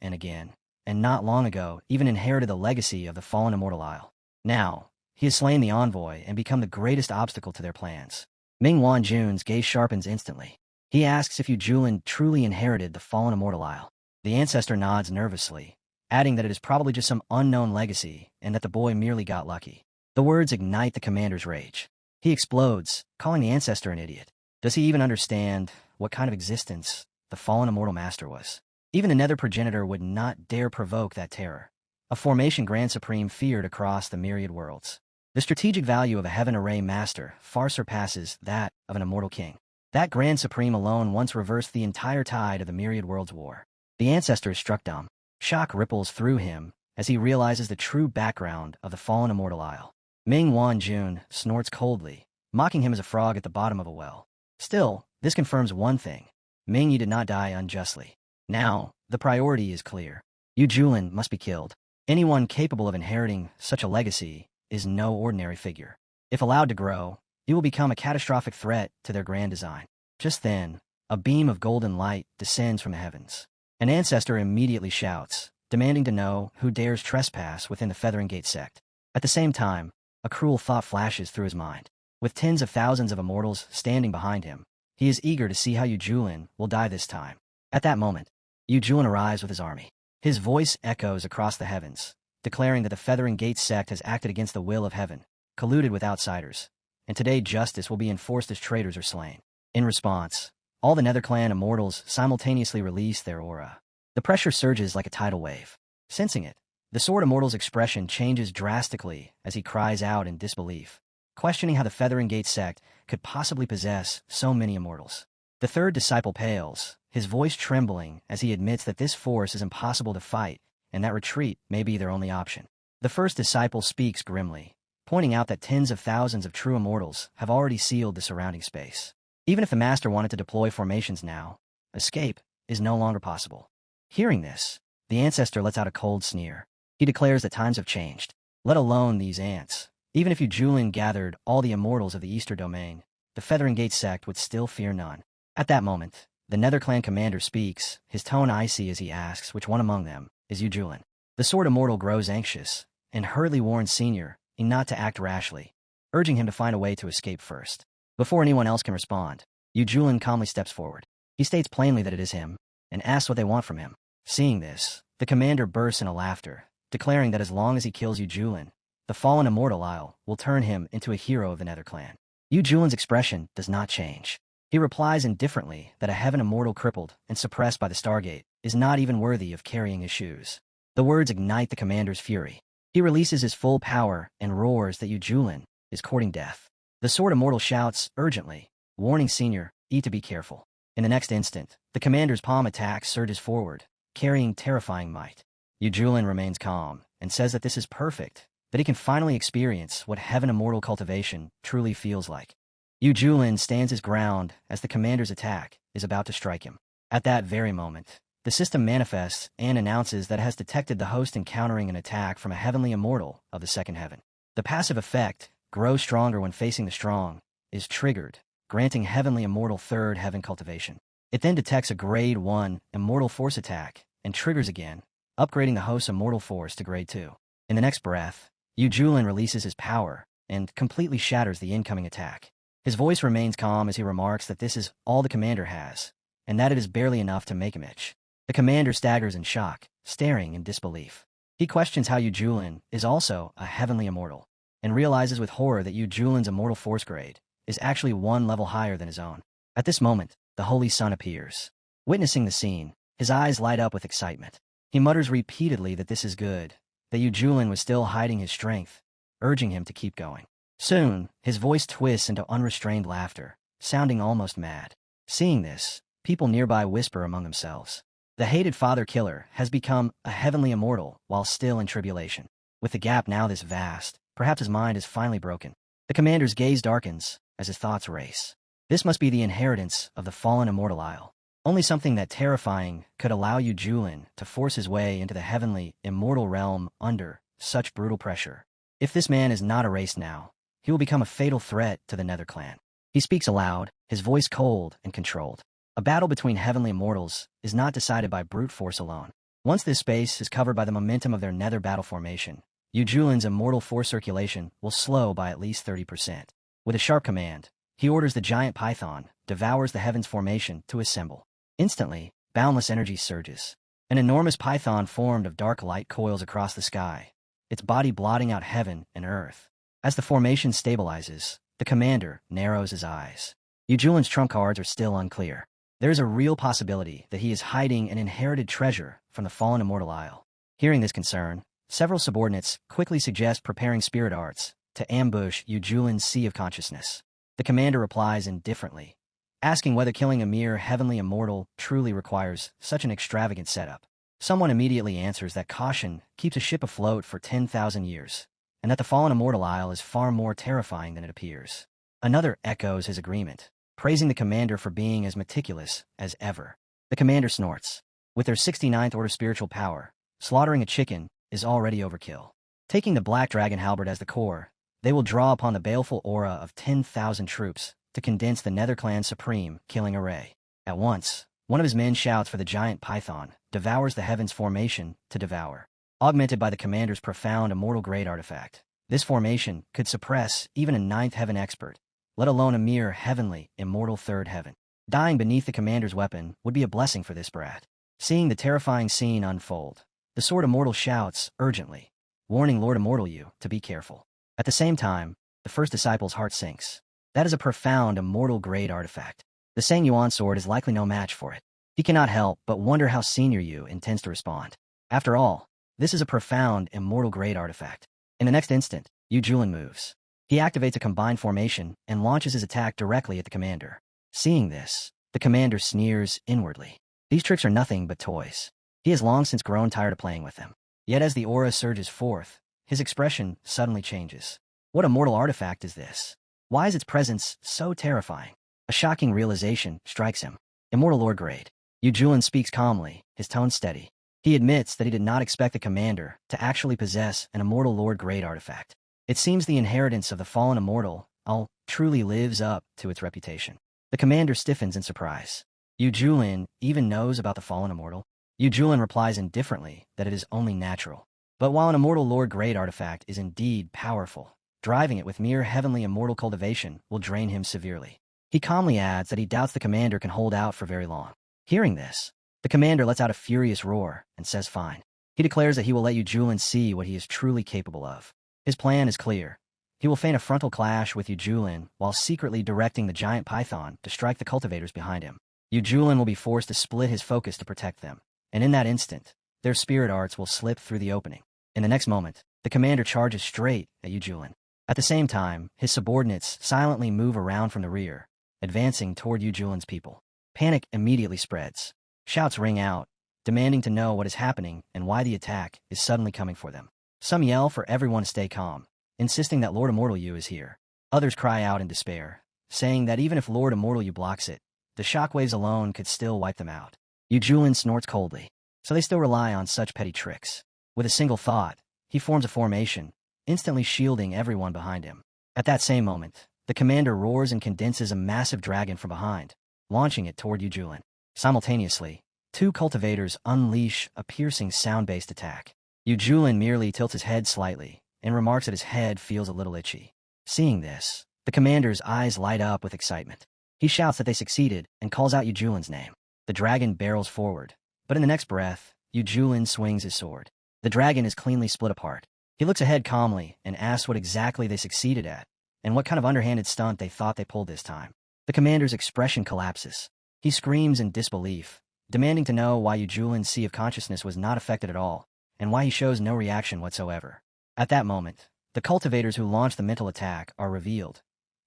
and not long ago even inherited the legacy of the fallen immortal Isle. Now, he has slain the envoy and become the greatest obstacle to their plans. Ming Wanjun's gaze sharpens instantly. He asks if Yu Julin truly inherited the fallen immortal Isle. The ancestor nods nervously, adding that it is probably just some unknown legacy and that the boy merely got lucky. The words ignite the commander's rage. He explodes, calling the ancestor an idiot. Does he even understand what kind of existence the fallen immortal master was? Even the nether progenitor would not dare provoke that terror. A formation Grand Supreme feared across the myriad worlds. The strategic value of a heaven array master far surpasses that of an immortal king. That Grand Supreme alone once reversed the entire tide of the myriad worlds war. The ancestor is struck dumb. Shock ripples through him as he realizes the true background of the fallen immortal Isle. Ming Wanjun snorts coldly, mocking him as a frog at the bottom of a well. Still, this confirms one thing. Ming Yi did not die unjustly. Now, the priority is clear. Yu Julin must be killed. Anyone capable of inheriting such a legacy is no ordinary figure. If allowed to grow, it will become a catastrophic threat to their grand design. Just then, a beam of golden light descends from the heavens. An ancestor immediately shouts, demanding to know who dares trespass within the Feathering Gate sect. At the same time, a cruel thought flashes through his mind. With tens of thousands of immortals standing behind him, he is eager to see how Yu Julin will die this time. At that moment, Yu Julin arrives with his army. His voice echoes across the heavens, declaring that the Feathering Gate sect has acted against the will of heaven, colluded with outsiders, and today justice will be enforced as traitors are slain. In response, all the Netherclan immortals simultaneously release their aura. The pressure surges like a tidal wave. Sensing it, the Sword Immortal's expression changes drastically as he cries out in disbelief, questioning how the Feathering Gate sect could possibly possess so many immortals. The third disciple pales, his voice trembling as he admits that this force is impossible to fight and that retreat may be their only option. The first disciple speaks grimly, pointing out that tens of thousands of true immortals have already sealed the surrounding space. Even if the master wanted to deploy formations now, escape is no longer possible. Hearing this, the ancestor lets out a cold sneer. He declares that times have changed, let alone these ants. Even if Yu Julin gathered all the immortals of the Eastern Domain, the Feathering Gate sect would still fear none. At that moment, the Netherclan commander speaks, his tone icy as he asks which one among them is Yu Julin. The Sword Immortal grows anxious, and hurriedly warns Senior not to act rashly, urging him to find a way to escape first. Before anyone else can respond, Yu Julin calmly steps forward. He states plainly that it is him, and asks what they want from him. Seeing this, the commander bursts into laughter, declaring that as long as he kills Yu Julin, the fallen immortal Isle will turn him into a hero of the Nether Clan. Yu Julin's expression does not change. He replies indifferently that a heaven immortal crippled and suppressed by the Stargate is not even worthy of carrying his shoes. The words ignite the commander's fury. He releases his full power and roars that Yu Julin is courting death. The Sword Immortal shouts urgently, warning Senior E to be careful. In the next instant, the commander's palm attack surges forward, carrying terrifying might. Yu Julin remains calm and says that this is perfect, that he can finally experience what heaven immortal cultivation truly feels like. Yu Julin stands his ground as the commander's attack is about to strike him. At that very moment, the system manifests and announces that it has detected the host encountering an attack from a heavenly immortal of the second heaven. The passive effect, grow stronger when facing the strong, is triggered, granting heavenly immortal third heaven cultivation. It then detects a grade 1 immortal force attack and triggers again, upgrading the host's immortal force to grade 2. In the next breath, Yu Julin releases his power and completely shatters the incoming attack. His voice remains calm as he remarks that this is all the commander has, and that it is barely enough to make him itch. The commander staggers in shock, staring in disbelief. He questions how Yu Julin is also a heavenly immortal, and realizes with horror that Yu Julin's immortal force grade is actually one level higher than his own. At this moment, the Holy Sun appears. Witnessing the scene, his eyes light up with excitement. He mutters repeatedly that this is good, that Yu Julin was still hiding his strength, urging him to keep going. Soon, his voice twists into unrestrained laughter, sounding almost mad. Seeing this, people nearby whisper among themselves. The hated father killer has become a heavenly immortal while still in tribulation. With the gap now this vast, perhaps his mind is finally broken. The commander's gaze darkens as his thoughts race. This must be the inheritance of the fallen immortal Isle. Only something that terrifying could allow Yu Julin to force his way into the heavenly, immortal realm under such brutal pressure. If this man is not erased now, he will become a fatal threat to the Nether Clan. He speaks aloud, his voice cold and controlled. A battle between heavenly immortals is not decided by brute force alone. Once this space is covered by the momentum of their Nether battle formation, Yu Julin's immortal force circulation will slow by at least 30%. With a sharp command, he orders the giant python, devours the heavens formation, to assemble. Instantly, boundless energy surges. An enormous python formed of dark light coils across the sky, its body blotting out heaven and earth. As the formation stabilizes, the commander narrows his eyes. Yu Julin's trump cards are still unclear. There is a real possibility that he is hiding an inherited treasure from the fallen immortal Isle. Hearing this concern, several subordinates quickly suggest preparing spirit arts to ambush Yu Julin's sea of consciousness. The commander replies indifferently, asking whether killing a mere heavenly immortal truly requires such an extravagant setup. Someone immediately answers that caution keeps a ship afloat for 10,000 years, and that the fallen immortal Isle is far more terrifying than it appears. Another echoes his agreement, praising the commander for being as meticulous as ever. The commander snorts. With their 69th order spiritual power, slaughtering a chicken is already overkill. Taking the Black Dragon Halberd as the core, they will draw upon the baleful aura of 10,000 troops to condense the Nether Clan's supreme killing array. At once, one of his men shouts for the giant python, devours the heavens formation to devour. Augmented by the commander's profound immortal grade artifact, this formation could suppress even a 9th heaven expert, let alone a mere heavenly, immortal third heaven. Dying beneath the commander's weapon would be a blessing for this brat. Seeing the terrifying scene unfold, the Sword Immortal shouts urgently, warning Lord Immortal Yu to be careful. At the same time, the first disciple's heart sinks. That is a profound immortal grade artifact. The Sang Yuan sword is likely no match for it. He cannot help but wonder how Senior Yu intends to respond. After all, this is a profound immortal grade artifact. In the next instant, Yu Julin moves. He activates a combined formation and launches his attack directly at the commander. Seeing this, the commander sneers inwardly. These tricks are nothing but toys. He has long since grown tired of playing with them. Yet as the aura surges forth, his expression suddenly changes. What immortal artifact is this? Why is its presence so terrifying? A shocking realization strikes him. Immortal Lord Grade. Yu Julin speaks calmly, his tone steady. He admits that he did not expect the commander to actually possess an Immortal Lord Grade artifact. It seems the inheritance of the fallen immortal Al truly lives up to its reputation. The commander stiffens in surprise. Yu Julin even knows about the fallen immortal? Yu Julin replies indifferently that it is only natural. But while an Immortal Lord Grade artifact is indeed powerful, driving it with mere heavenly immortal cultivation will drain him severely. He calmly adds that he doubts the commander can hold out for very long. Hearing this, the commander lets out a furious roar and says fine. He declares that he will let Yu Julin see what he is truly capable of. His plan is clear. He will feign a frontal clash with Yu Julin while secretly directing the giant python to strike the cultivators behind him. Yu Julin will be forced to split his focus to protect them, and in that instant, their spirit arts will slip through the opening. In the next moment, the commander charges straight at Yu Julin. At the same time, his subordinates silently move around from the rear, advancing toward Yu Julin's people. Panic immediately spreads. Shouts ring out, demanding to know what is happening and why the attack is suddenly coming for them. Some yell for everyone to stay calm, insisting that Lord Immortal Yu is here. Others cry out in despair, saying that even if Lord Immortal Yu blocks it, the shockwaves alone could still wipe them out. Yu Julin snorts coldly, so they still rely on such petty tricks. With a single thought, he forms a formation, instantly shielding everyone behind him. At that same moment, the commander roars and condenses a massive dragon from behind, launching it toward Yu Julin. Simultaneously, two cultivators unleash a piercing sound-based attack. Yu Julin merely tilts his head slightly and remarks that his head feels a little itchy. Seeing this, the commander's eyes light up with excitement. He shouts that they succeeded and calls out Yu Julin's name. The dragon barrels forward, but in the next breath, Yu Julin swings his sword. The dragon is cleanly split apart. He looks ahead calmly and asks what exactly they succeeded at, and what kind of underhanded stunt they thought they pulled this time. The commander's expression collapses. He screams in disbelief, demanding to know why Yu Julin's sea of consciousness was not affected at all, and why he shows no reaction whatsoever. At that moment, the cultivators who launched the mental attack are revealed,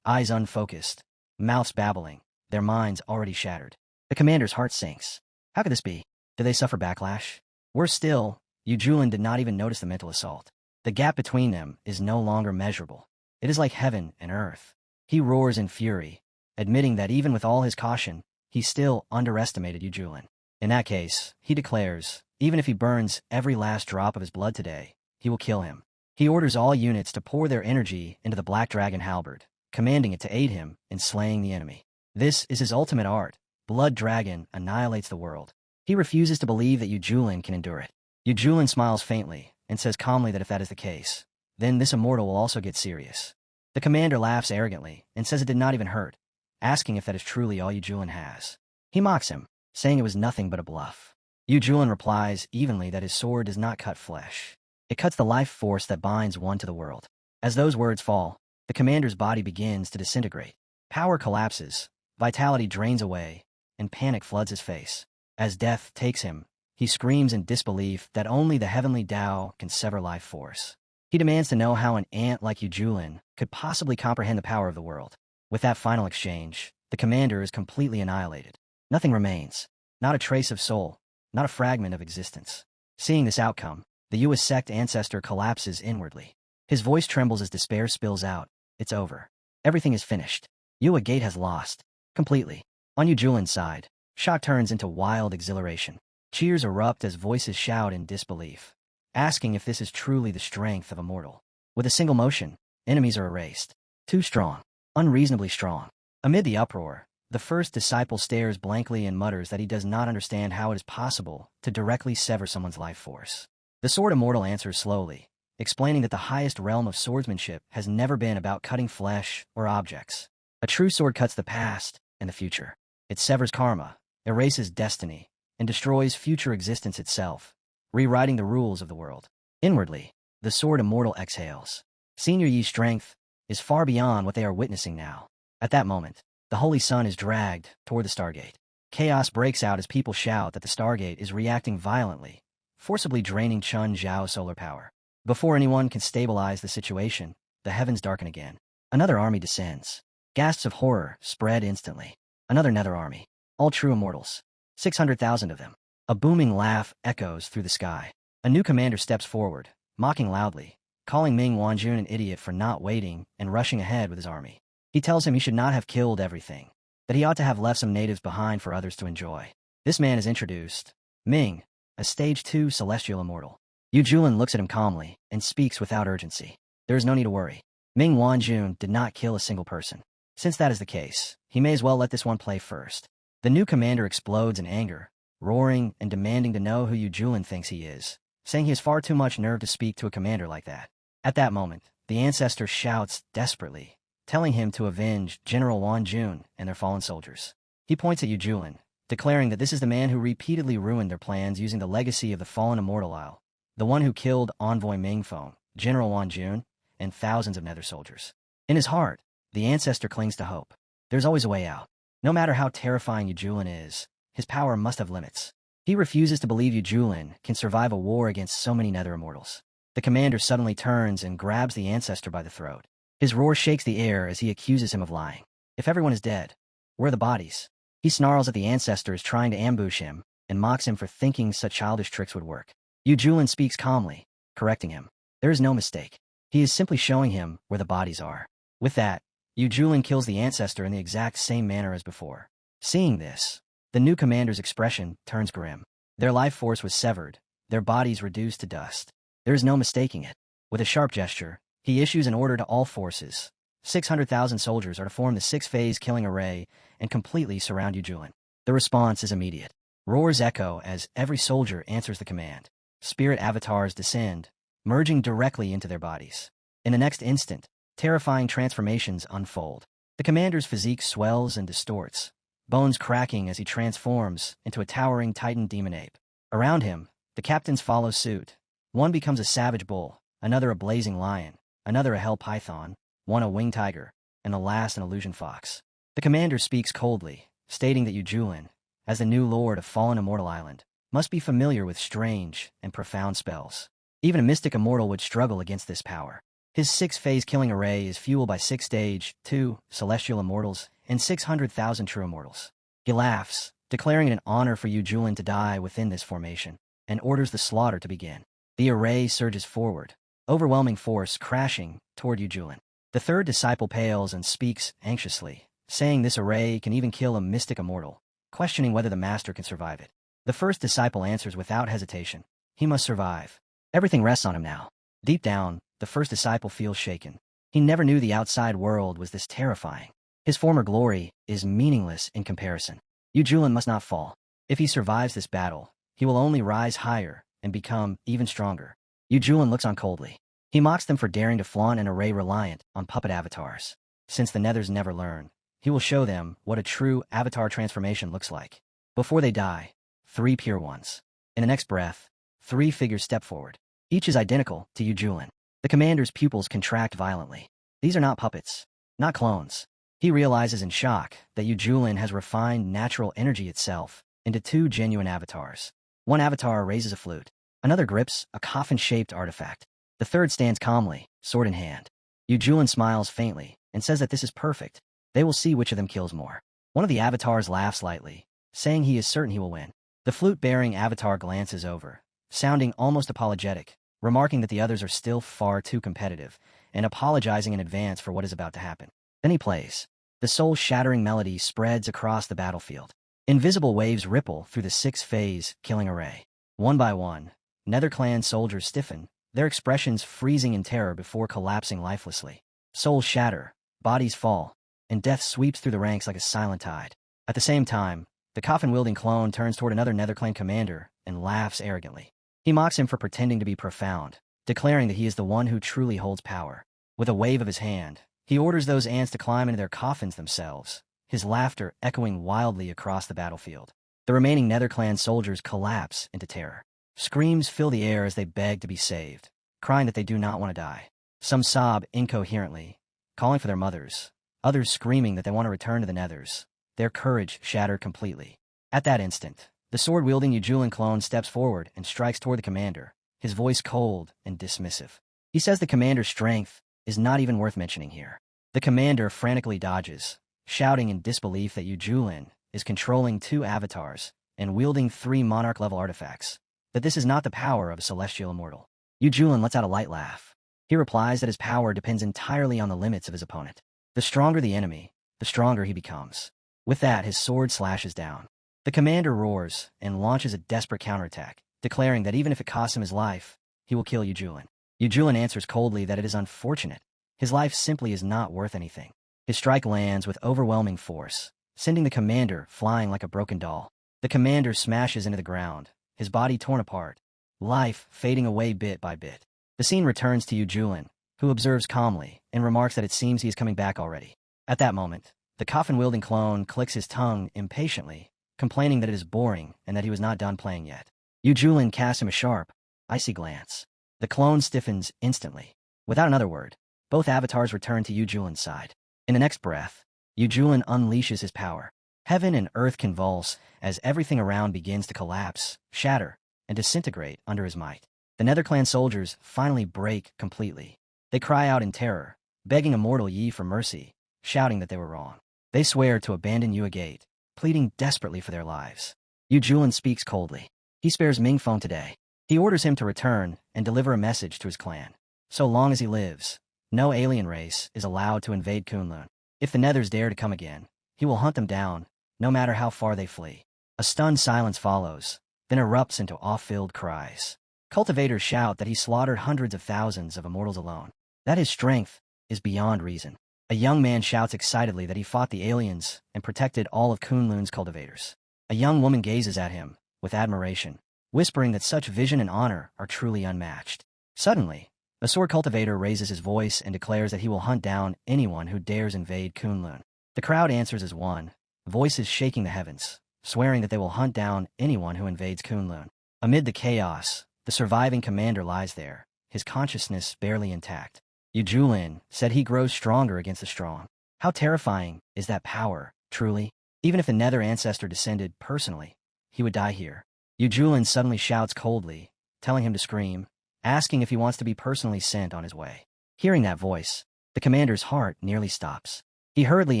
eyes unfocused, mouths babbling, their minds already shattered. The commander's heart sinks. How could this be? Did they suffer backlash? Worse still, Yu Julin did not even notice the mental assault. The gap between them is no longer measurable. It is like heaven and earth. He roars in fury, admitting that even with all his caution, he still underestimated Yu Julin. In that case, he declares, even if he burns every last drop of his blood today, he will kill him. He orders all units to pour their energy into the Black Dragon halberd, commanding it to aid him in slaying the enemy. This is his ultimate art. Blood Dragon annihilates the world. He refuses to believe that Yu Julin can endure it. Yu Julin smiles faintly and says calmly that if that is the case, then this immortal will also get serious. The commander laughs arrogantly and says it did not even hurt, asking if that is truly all Yu Julin has. He mocks him, saying it was nothing but a bluff. Yu Julin replies evenly that his sword does not cut flesh. It cuts the life force that binds one to the world. As those words fall, the commander's body begins to disintegrate. Power collapses, vitality drains away, and panic floods his face. As death takes him, he screams in disbelief that only the heavenly Tao can sever life force. He demands to know how an ant like Yu Julin could possibly comprehend the power of the world. With that final exchange, the commander is completely annihilated. Nothing remains, not a trace of soul, not a fragment of existence. Seeing this outcome, the Yua sect ancestor collapses inwardly. His voice trembles as despair spills out. It's over. Everything is finished. Yua Gate has lost. Completely. On Yu Julin's side, shock turns into wild exhilaration. Cheers erupt as voices shout in disbelief, asking if this is truly the strength of a mortal. With a single motion, enemies are erased. Too strong. Unreasonably strong. Amid the uproar, the first disciple stares blankly and mutters that he does not understand how it is possible to directly sever someone's life force. The Sword Immortal answers slowly, explaining that the highest realm of swordsmanship has never been about cutting flesh or objects. A true sword cuts the past and the future. It severs karma, erases destiny, and destroys future existence itself, rewriting the rules of the world. Inwardly, the Sword Immortal exhales. Senior Yi's strength is far beyond what they are witnessing now. At that moment, the Holy Sun is dragged toward the Stargate. Chaos breaks out as people shout that the Stargate is reacting violently, forcibly draining Chun Zhao's solar power. Before anyone can stabilize the situation, the heavens darken again. Another army descends. Gasps of horror spread instantly. Another nether army. All true immortals. 600,000 of them. A booming laugh echoes through the sky. A new commander steps forward, mocking loudly, calling Ming Wanjun an idiot for not waiting and rushing ahead with his army. He tells him he should not have killed everything, that he ought to have left some natives behind for others to enjoy. This man is introduced. Ming, a Stage 2 celestial immortal. Yu Julin looks at him calmly and speaks without urgency. There is no need to worry. Ming Wanjun did not kill a single person. Since that is the case, he may as well let this one play first. The new commander explodes in anger, roaring and demanding to know who Yu Julin thinks he is, saying he has far too much nerve to speak to a commander like that. At that moment, the ancestor shouts desperately, telling him to avenge General Wan Jun and their fallen soldiers. He points at Yu Julin, declaring that this is the man who repeatedly ruined their plans using the legacy of the fallen immortal Isle, the one who killed Envoy Mingfeng, General Wan Jun, and thousands of nether soldiers. In his heart, the ancestor clings to hope. There's always a way out. No matter how terrifying Yu Julin is, his power must have limits. He refuses to believe Yu Julin can survive a war against so many nether immortals. The commander suddenly turns and grabs the ancestor by the throat. His roar shakes the air as he accuses him of lying. If everyone is dead, where are the bodies? He snarls at the ancestors trying to ambush him and mocks him for thinking such childish tricks would work. Yu Julin speaks calmly, correcting him. There is no mistake. He is simply showing him where the bodies are. With that, Yu Julin kills the ancestor in the exact same manner as before. Seeing this, the new commander's expression turns grim. Their life force was severed, their bodies reduced to dust. There is no mistaking it. With a sharp gesture, he issues an order to all forces. 600,000 soldiers are to form the six-phase killing array and completely surround Yu Julin. The response is immediate. Roars echo as every soldier answers the command. Spirit avatars descend, merging directly into their bodies. In the next instant, terrifying transformations unfold. The commander's physique swells and distorts, bones cracking as he transforms into a towering titan demon ape. Around him, the captains follow suit. One becomes a savage bull, another a blazing lion, another a hell python, one a winged tiger, and the last an illusion fox. The commander speaks coldly, stating that Yu Julin, as the new lord of fallen immortal island, must be familiar with strange and profound spells. Even a mystic immortal would struggle against this power. His six-phase killing array is fueled by 6 stage, 2 celestial immortals, and 600,000 true immortals. He laughs, declaring it an honor for Yu Julin to die within this formation, and orders the slaughter to begin. The array surges forward, overwhelming force crashing toward Yu Julin. The third disciple pales and speaks anxiously, saying this array can even kill a mystic immortal, questioning whether the master can survive it. The first disciple answers without hesitation. He must survive. Everything rests on him now. Deep down, the first disciple feels shaken. He never knew the outside world was this terrifying. His former glory is meaningless in comparison. Yu Julin must not fall. If he survives this battle, he will only rise higher and become even stronger. Yu Julin looks on coldly. He mocks them for daring to flaunt an array reliant on puppet avatars. Since the Nethers never learn, he will show them what a true avatar transformation looks like. Before they die, 3 pure ones. In the next breath, 3 figures step forward. Each is identical to Yu Julin. The commander's pupils contract violently. These are not puppets, not clones. He realizes in shock that Yu Julin has refined natural energy itself into 2 genuine avatars. One avatar raises a flute. Another grips a coffin-shaped artifact. The third stands calmly, sword in hand. Yu Julin smiles faintly and says that this is perfect. They will see which of them kills more. One of the avatars laughs lightly, saying he is certain he will win. The flute-bearing avatar glances over, sounding almost apologetic, remarking that the others are still far too competitive, and apologizing in advance for what is about to happen. Then he plays. The soul-shattering melody spreads across the battlefield. Invisible waves ripple through the 6-phase killing array. One by one, NetherClan soldiers stiffen, their expressions freezing in terror before collapsing lifelessly. Souls shatter, bodies fall, and death sweeps through the ranks like a silent tide. At the same time, the coffin-wielding clone turns toward another NetherClan commander and laughs arrogantly. He mocks him for pretending to be profound, declaring that he is the one who truly holds power. With a wave of his hand, he orders those ants to climb into their coffins themselves, his laughter echoing wildly across the battlefield. The remaining NetherClan soldiers collapse into terror. Screams fill the air as they beg to be saved, crying that they do not want to die. Some sob incoherently, calling for their mothers, others screaming that they want to return to the Nethers, their courage shattered completely. At that instant, the sword-wielding Yu Julin clone steps forward and strikes toward the commander, his voice cold and dismissive. He says the commander's strength is not even worth mentioning here. The commander frantically dodges, shouting in disbelief that Yu Julin is controlling 2 avatars and wielding 3 monarch-level artifacts, that this is not the power of a celestial immortal. Yu Julin lets out a light laugh. He replies that his power depends entirely on the limits of his opponent. The stronger the enemy, the stronger he becomes. With that, his sword slashes down. The commander roars and launches a desperate counterattack, declaring that even if it costs him his life, he will kill Yu Julin. Yu Julin answers coldly that it is unfortunate. His life simply is not worth anything. His strike lands with overwhelming force, sending the commander flying like a broken doll. The commander smashes into the ground, his body torn apart, life fading away bit by bit. The scene returns to Yu Julin, who observes calmly and remarks that it seems he is coming back already. At that moment, the coffin-wielding clone clicks his tongue impatiently, complaining that it is boring and that he was not done playing yet. Yu Julin casts him a sharp, icy glance. The clone stiffens instantly. Without another word, both avatars return to Yu Julin's side. In the next breath, Yu Julin unleashes his power. Heaven and earth convulse as everything around begins to collapse, shatter, and disintegrate under his might. The NetherClan soldiers finally break completely. They cry out in terror, begging Immortal Yi for mercy, shouting that they were wrong. They swear to abandon Yua Gate, pleading desperately for their lives. Yu Julin speaks coldly. He spares Mingfeng today. He orders him to return and deliver a message to his clan. So long as he lives, no alien race is allowed to invade Kunlun. If the Nethers dare to come again, he will hunt them down, no matter how far they flee. A stunned silence follows, then erupts into awe-filled cries. Cultivators shout that he slaughtered hundreds of thousands of immortals alone, that his strength is beyond reason. A young man shouts excitedly that he fought the aliens and protected all of Kunlun's cultivators. A young woman gazes at him with admiration, whispering that such vision and honor are truly unmatched. Suddenly, a sword cultivator raises his voice and declares that he will hunt down anyone who dares invade Kunlun. The crowd answers as one, voices shaking the heavens, swearing that they will hunt down anyone who invades Kunlun. Amid the chaos, the surviving commander lies there, his consciousness barely intact. Yu Julin said he grows stronger against the strong. How terrifying is that power, truly? Even if the Nether ancestor descended personally, he would die here. Yu Julin suddenly shouts coldly, telling him to scream, asking if he wants to be personally sent on his way. Hearing that voice, the commander's heart nearly stops. He hurriedly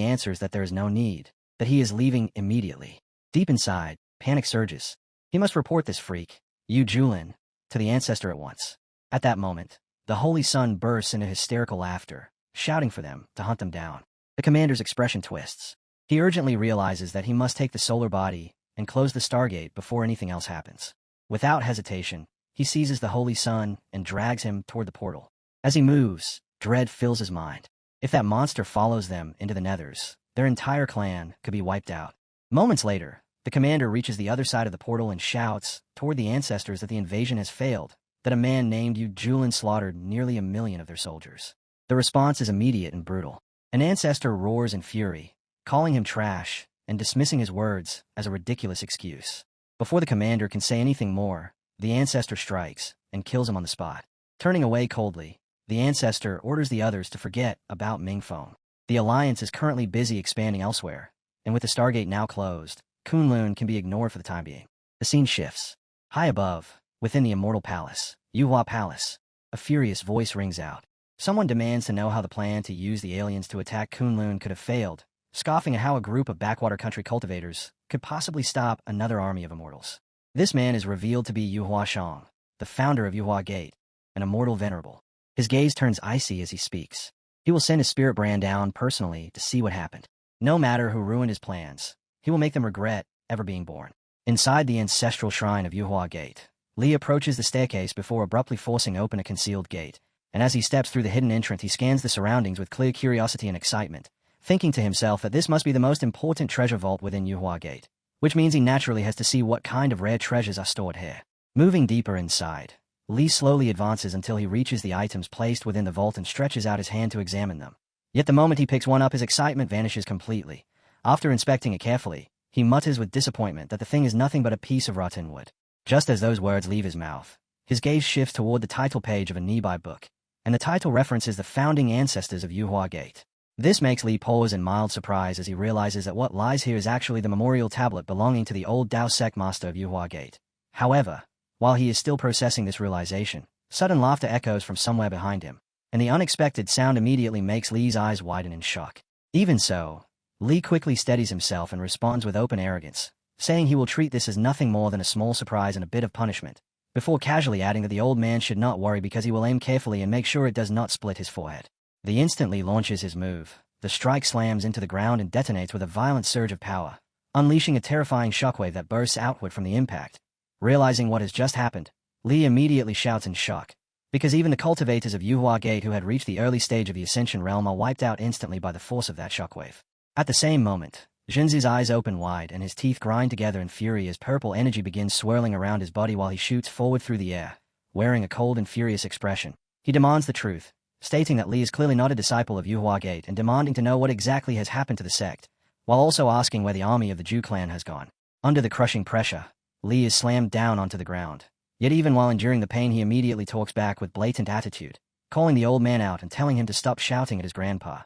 answers that there is no need, that he is leaving immediately. Deep inside, panic surges. He must report this freak, Yu Julin, to the ancestor at once. At that moment, the Holy Sun bursts into hysterical laughter, shouting for them to hunt them down. The commander's expression twists. He urgently realizes that he must take the solar body and close the Stargate before anything else happens. Without hesitation, he seizes the Holy Sun and drags him toward the portal. As he moves, dread fills his mind. If that monster follows them into the Nethers, their entire clan could be wiped out. Moments later, the commander reaches the other side of the portal and shouts toward the ancestors that the invasion has failed, that a man named Yu Julin slaughtered nearly 1 million of their soldiers. The response is immediate and brutal. An ancestor roars in fury, calling him trash and dismissing his words as a ridiculous excuse. Before the commander can say anything more, the ancestor strikes and kills him on the spot. Turning away coldly, the ancestor orders the others to forget about Mingfeng. The Alliance is currently busy expanding elsewhere, and with the Stargate now closed, Kunlun can be ignored for the time being. The scene shifts. High above, within the Immortal Palace, Yuhua Palace, a furious voice rings out. Someone demands to know how the plan to use the aliens to attack Kunlun could have failed, scoffing at how a group of backwater country cultivators could possibly stop another army of immortals. This man is revealed to be Yuhua Shang, the founder of Yuhua Gate, an immortal venerable. His gaze turns icy as he speaks. He will send his spirit brand down personally to see what happened. No matter who ruined his plans, he will make them regret ever being born. Inside the ancestral shrine of Yuhua Gate, Li approaches the staircase before abruptly forcing open a concealed gate, and as he steps through the hidden entrance he scans the surroundings with clear curiosity and excitement, thinking to himself that this must be the most important treasure vault within Yuhua Gate, which means he naturally has to see what kind of rare treasures are stored here. Moving deeper inside, Li slowly advances until he reaches the items placed within the vault and stretches out his hand to examine them. Yet the moment he picks one up, his excitement vanishes completely. After inspecting it carefully, he mutters with disappointment that the thing is nothing but a piece of rotten wood. Just as those words leave his mouth, his gaze shifts toward the title page of a nearby book, and the title references the founding ancestors of Yuhua Gate. This makes Li pause in mild surprise as he realizes that what lies here is actually the memorial tablet belonging to the old Dao Sect master of Yuhua Gate. However, while he is still processing this realization, sudden laughter echoes from somewhere behind him, and the unexpected sound immediately makes Li's eyes widen in shock. Even so, Li quickly steadies himself and responds with open arrogance, saying he will treat this as nothing more than a small surprise and a bit of punishment, before casually adding that the old man should not worry because he will aim carefully and make sure it does not split his forehead. The instant Li launches his move, the strike slams into the ground and detonates with a violent surge of power, unleashing a terrifying shockwave that bursts outward from the impact. Realizing what has just happened, Li immediately shouts in shock, because even the cultivators of Yuhua Gate who had reached the early stage of the Ascension realm are wiped out instantly by the force of that shockwave. At the same moment, Jinzi's eyes open wide and his teeth grind together in fury as purple energy begins swirling around his body while he shoots forward through the air, wearing a cold and furious expression. He demands the truth, stating that Li is clearly not a disciple of Yuhua Gate and demanding to know what exactly has happened to the sect, while also asking where the army of the Zhu clan has gone. Under the crushing pressure, Li is slammed down onto the ground. Yet even while enduring the pain, he immediately talks back with blatant attitude, calling the old man out and telling him to stop shouting at his grandpa.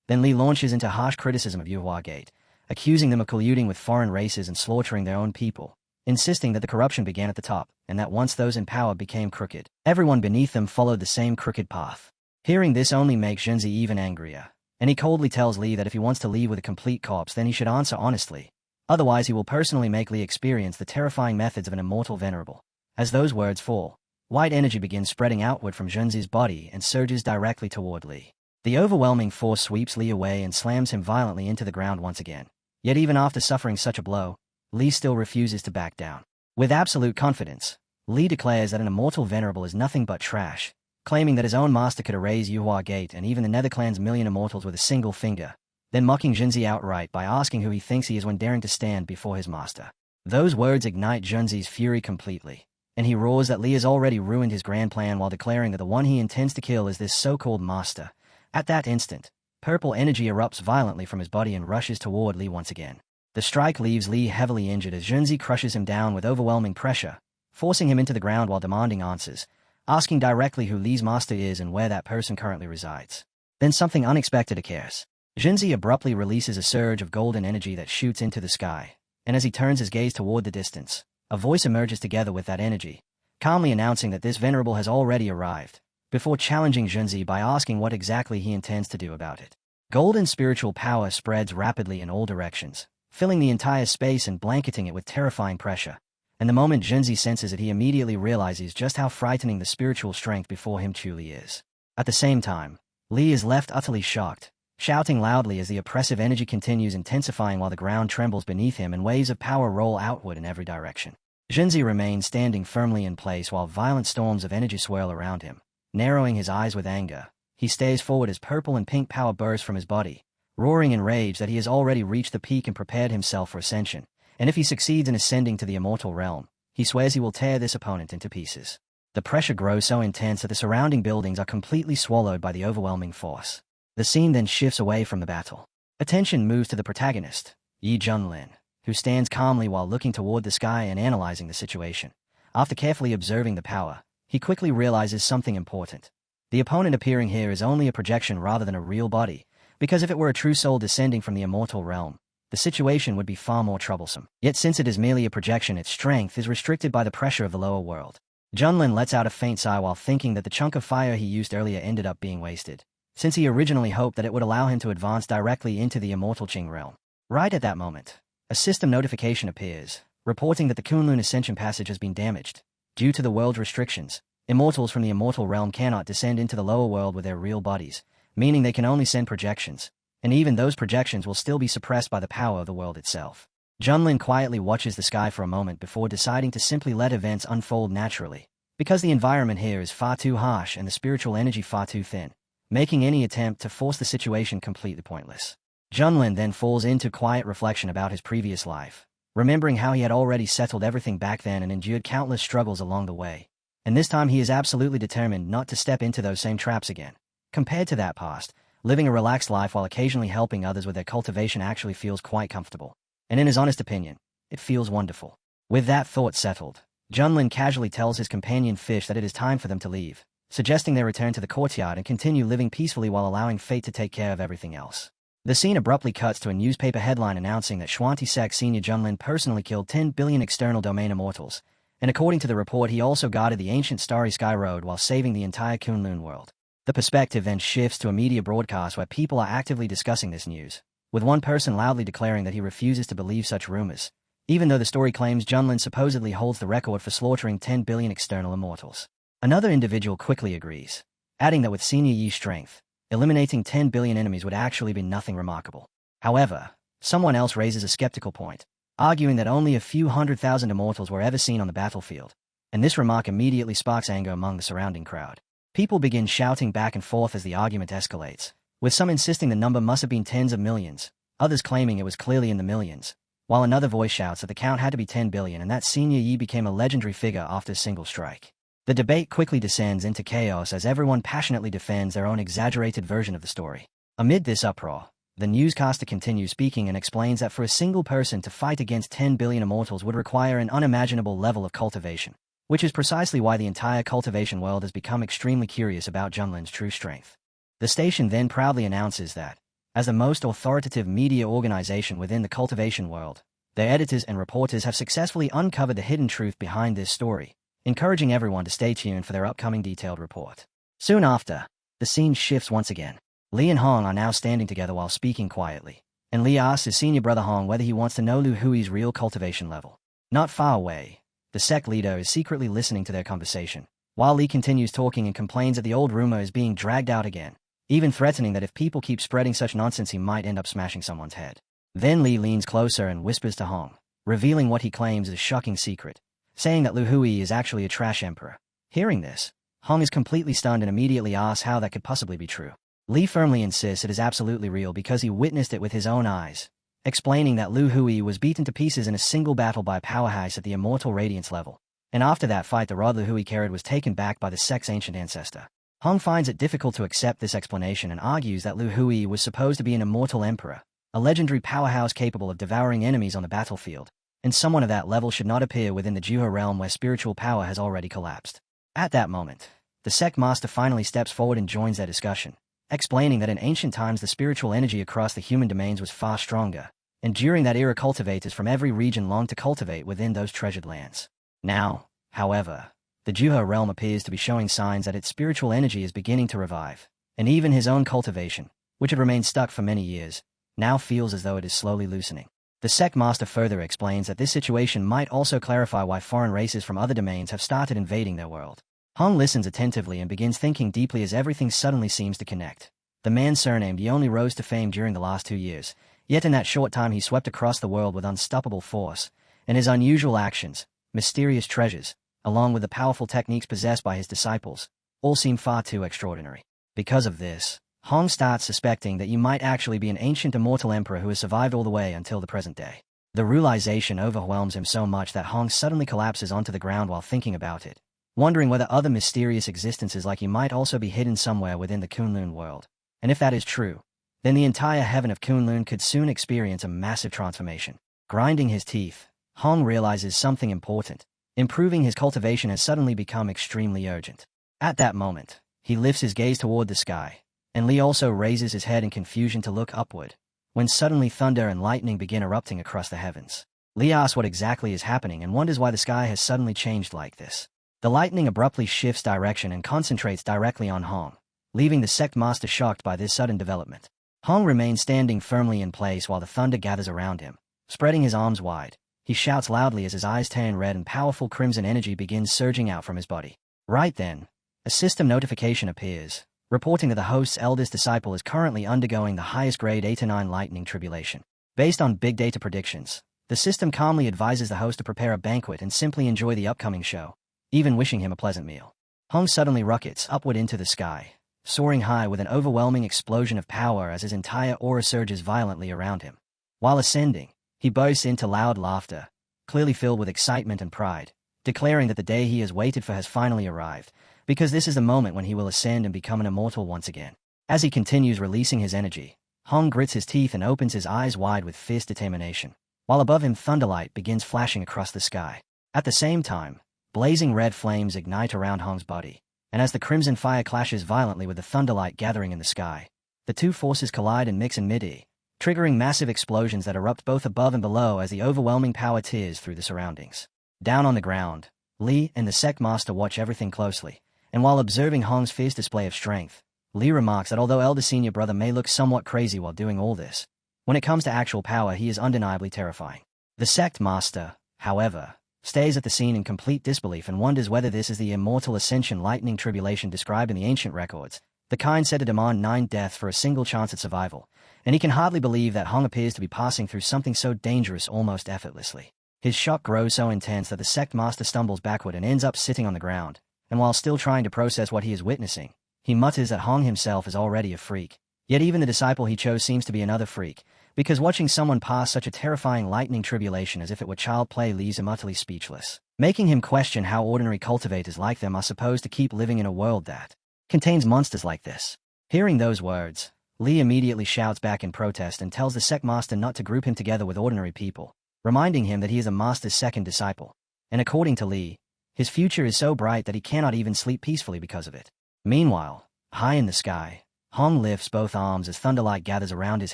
Then Li launches into harsh criticism of Yuhua Gate, accusing them of colluding with foreign races and slaughtering their own people, insisting that the corruption began at the top and that once those in power became crooked, everyone beneath them followed the same crooked path. Hearing this only makes Junzi even angrier, and he coldly tells Li that if he wants to leave with a complete corpse, then he should answer honestly. Otherwise, he will personally make Li experience the terrifying methods of an immortal venerable. As those words fall, white energy begins spreading outward from Junzi's body and surges directly toward Li. The overwhelming force sweeps Li away and slams him violently into the ground once again. Yet even after suffering such a blow, Li still refuses to back down. With absolute confidence, Li declares that an immortal venerable is nothing but trash, claiming that his own master could erase Yuhua Gate and even the Nether Clan's million immortals with a single finger, then mocking Junzi outright by asking who he thinks he is when daring to stand before his master. Those words ignite Junzi's fury completely, and he roars that Li has already ruined his grand plan while declaring that the one he intends to kill is this so-called master. At that instant, purple energy erupts violently from his body and rushes toward Li once again. The strike leaves Li heavily injured as Junzi crushes him down with overwhelming pressure, forcing him into the ground while demanding answers, asking directly who Li's master is and where that person currently resides. Then something unexpected occurs. Junzi abruptly releases a surge of golden energy that shoots into the sky, and as he turns his gaze toward the distance, a voice emerges together with that energy, calmly announcing that this venerable has already arrived, before challenging Junzi by asking what exactly he intends to do about it. Golden spiritual power spreads rapidly in all directions, filling the entire space and blanketing it with terrifying pressure, and the moment Junzi senses it, he immediately realizes just how frightening the spiritual strength before him truly is. At the same time, Li is left utterly shocked, shouting loudly as the oppressive energy continues intensifying while the ground trembles beneath him and waves of power roll outward in every direction. Junzi remains standing firmly in place while violent storms of energy swirl around him. Narrowing his eyes with anger, he stares forward as purple and pink power burst from his body, roaring in rage that he has already reached the peak and prepared himself for ascension, and if he succeeds in ascending to the immortal realm, he swears he will tear this opponent into pieces. The pressure grows so intense that the surrounding buildings are completely swallowed by the overwhelming force. The scene then shifts away from the battle. Attention moves to the protagonist, Yi Junlin, who stands calmly while looking toward the sky and analyzing the situation. After carefully observing the power, he quickly realizes something important. The opponent appearing here is only a projection rather than a real body, because if it were a true soul descending from the immortal realm, the situation would be far more troublesome. Yet since it is merely a projection, its strength is restricted by the pressure of the lower world. Junlin lets out a faint sigh while thinking that the chunk of fire he used earlier ended up being wasted, since he originally hoped that it would allow him to advance directly into the immortal Qing realm. Right at that moment, a system notification appears, reporting that the Kunlun Ascension passage has been damaged. Due to the world's restrictions, immortals from the immortal realm cannot descend into the lower world with their real bodies, meaning they can only send projections, and even those projections will still be suppressed by the power of the world itself. Junlin quietly watches the sky for a moment before deciding to simply let events unfold naturally, because the environment here is far too harsh and the spiritual energy far too thin, making any attempt to force the situation completely pointless. Junlin then falls into quiet reflection about his previous life, remembering how he had already settled everything back then and endured countless struggles along the way, and this time he is absolutely determined not to step into those same traps again. Compared to that past, living a relaxed life while occasionally helping others with their cultivation actually feels quite comfortable. And in his honest opinion, it feels wonderful. With that thought settled, Junlin casually tells his companion Fish that it is time for them to leave, suggesting they return to the courtyard and continue living peacefully while allowing fate to take care of everything else. The scene abruptly cuts to a newspaper headline announcing that Xuanti Sec Senior Junlin personally killed 10 billion external domain immortals, and according to the report he also guarded the ancient Starry Sky Road while saving the entire Kunlun world. The perspective then shifts to a media broadcast where people are actively discussing this news, with one person loudly declaring that he refuses to believe such rumors, even though the story claims Junlin supposedly holds the record for slaughtering 10 billion external immortals. Another individual quickly agrees, adding that with Senior Yi's strength, eliminating 10 billion enemies would actually be nothing remarkable. However, someone else raises a skeptical point, arguing that only a few 100,000 immortals were ever seen on the battlefield, and this remark immediately sparks anger among the surrounding crowd. People begin shouting back and forth as the argument escalates, with some insisting the number must have been tens of millions, others claiming it was clearly in the millions, while another voice shouts that the count had to be 10 billion and that Senior Yi became a legendary figure after a single strike. The debate quickly descends into chaos as everyone passionately defends their own exaggerated version of the story. Amid this uproar, the newscaster continues speaking and explains that for a single person to fight against 10 billion immortals would require an unimaginable level of cultivation, which is precisely why the entire cultivation world has become extremely curious about Junlin's true strength. The station then proudly announces that, as the most authoritative media organization within the cultivation world, their editors and reporters have successfully uncovered the hidden truth behind this story, encouraging everyone to stay tuned for their upcoming detailed report. Soon after, the scene shifts once again. Li and Hong are now standing together while speaking quietly, and Li asks his senior brother Hong whether he wants to know Lu Hui's real cultivation level. Not far away, the sect leader is secretly listening to their conversation, while Li continues talking and complains that the old rumor is being dragged out again, even threatening that if people keep spreading such nonsense he might end up smashing someone's head. Then Li leans closer and whispers to Hong, revealing what he claims is a shocking secret, saying that Lu Hui is actually a trash emperor. Hearing this, Hong is completely stunned and immediately asks how that could possibly be true. Li firmly insists it is absolutely real because he witnessed it with his own eyes, explaining that Lu Hui was beaten to pieces in a single battle by a powerhouse at the Immortal Radiance level, and after that fight the rod Lu Hui carried was taken back by the sect's ancient ancestor. Hong finds it difficult to accept this explanation and argues that Lu Hui was supposed to be an immortal emperor, a legendary powerhouse capable of devouring enemies on the battlefield, and someone of that level should not appear within the Juha realm where spiritual power has already collapsed. At that moment, the sect master finally steps forward and joins their discussion, explaining that in ancient times the spiritual energy across the human domains was far stronger, and during that era cultivators from every region longed to cultivate within those treasured lands. Now, however, the Juha realm appears to be showing signs that its spiritual energy is beginning to revive, and even his own cultivation, which had remained stuck for many years, now feels as though it is slowly loosening. The sect master further explains that this situation might also clarify why foreign races from other domains have started invading their world. Hong listens attentively and begins thinking deeply as everything suddenly seems to connect. The man surnamed Yi only rose to fame during the last 2 years, yet in that short time he swept across the world with unstoppable force, and his unusual actions, mysterious treasures, along with the powerful techniques possessed by his disciples, all seem far too extraordinary. Because of this, Hong starts suspecting that Yi might actually be an ancient immortal emperor who has survived all the way until the present day. The realization overwhelms him so much that Hong suddenly collapses onto the ground while thinking about it, wondering whether other mysterious existences like Yi might also be hidden somewhere within the Kunlun world. And if that is true, then the entire heaven of Kunlun could soon experience a massive transformation. Grinding his teeth, Hong realizes something important. Improving his cultivation has suddenly become extremely urgent. At that moment, he lifts his gaze toward the sky, and Li also raises his head in confusion to look upward, when suddenly thunder and lightning begin erupting across the heavens. Li asks what exactly is happening and wonders why the sky has suddenly changed like this. The lightning abruptly shifts direction and concentrates directly on Hong, leaving the sect master shocked by this sudden development. Hong remains standing firmly in place while the thunder gathers around him. Spreading his arms wide, he shouts loudly as his eyes turn red and powerful crimson energy begins surging out from his body. Right then, a system notification appears, reporting that the host's eldest disciple is currently undergoing the highest grade 8 to 9 lightning tribulation. Based on big data predictions, the system calmly advises the host to prepare a banquet and simply enjoy the upcoming show, even wishing him a pleasant meal. Hong suddenly rockets upward into the sky, soaring high with an overwhelming explosion of power as his entire aura surges violently around him. While ascending, he bursts into loud laughter, clearly filled with excitement and pride, declaring that the day he has waited for has finally arrived, because this is the moment when he will ascend and become an immortal once again. As he continues releasing his energy, Hong grits his teeth and opens his eyes wide with fierce determination, while above him thunderlight begins flashing across the sky. At the same time, blazing red flames ignite around Hong's body, and as the crimson fire clashes violently with the thunderlight gathering in the sky, the two forces collide and mix in mid-air, triggering massive explosions that erupt both above and below as the overwhelming power tears through the surroundings. Down on the ground, Li and the sect master watch everything closely, and while observing Hong's fierce display of strength, Li remarks that although elder senior brother may look somewhat crazy while doing all this, when it comes to actual power he is undeniably terrifying. The sect master, however, stays at the scene in complete disbelief and wonders whether this is the immortal Ascension lightning tribulation described in the ancient records, the kind said to demand 9 deaths for a single chance at survival, and he can hardly believe that Hong appears to be passing through something so dangerous almost effortlessly. His shock grows so intense that the sect master stumbles backward and ends up sitting on the ground, and while still trying to process what he is witnessing, he mutters that Hong himself is already a freak, yet even the disciple he chose seems to be another freak, because watching someone pass such a terrifying lightning tribulation as if it were child play leaves him utterly speechless, making him question how ordinary cultivators like them are supposed to keep living in a world that contains monsters like this. Hearing those words, Lee immediately shouts back in protest and tells the sect master not to group him together with ordinary people, reminding him that he is a master's second disciple. And according to Lee, his future is so bright that he cannot even sleep peacefully because of it. Meanwhile, high in the sky, Hong lifts both arms as thunderlight gathers around his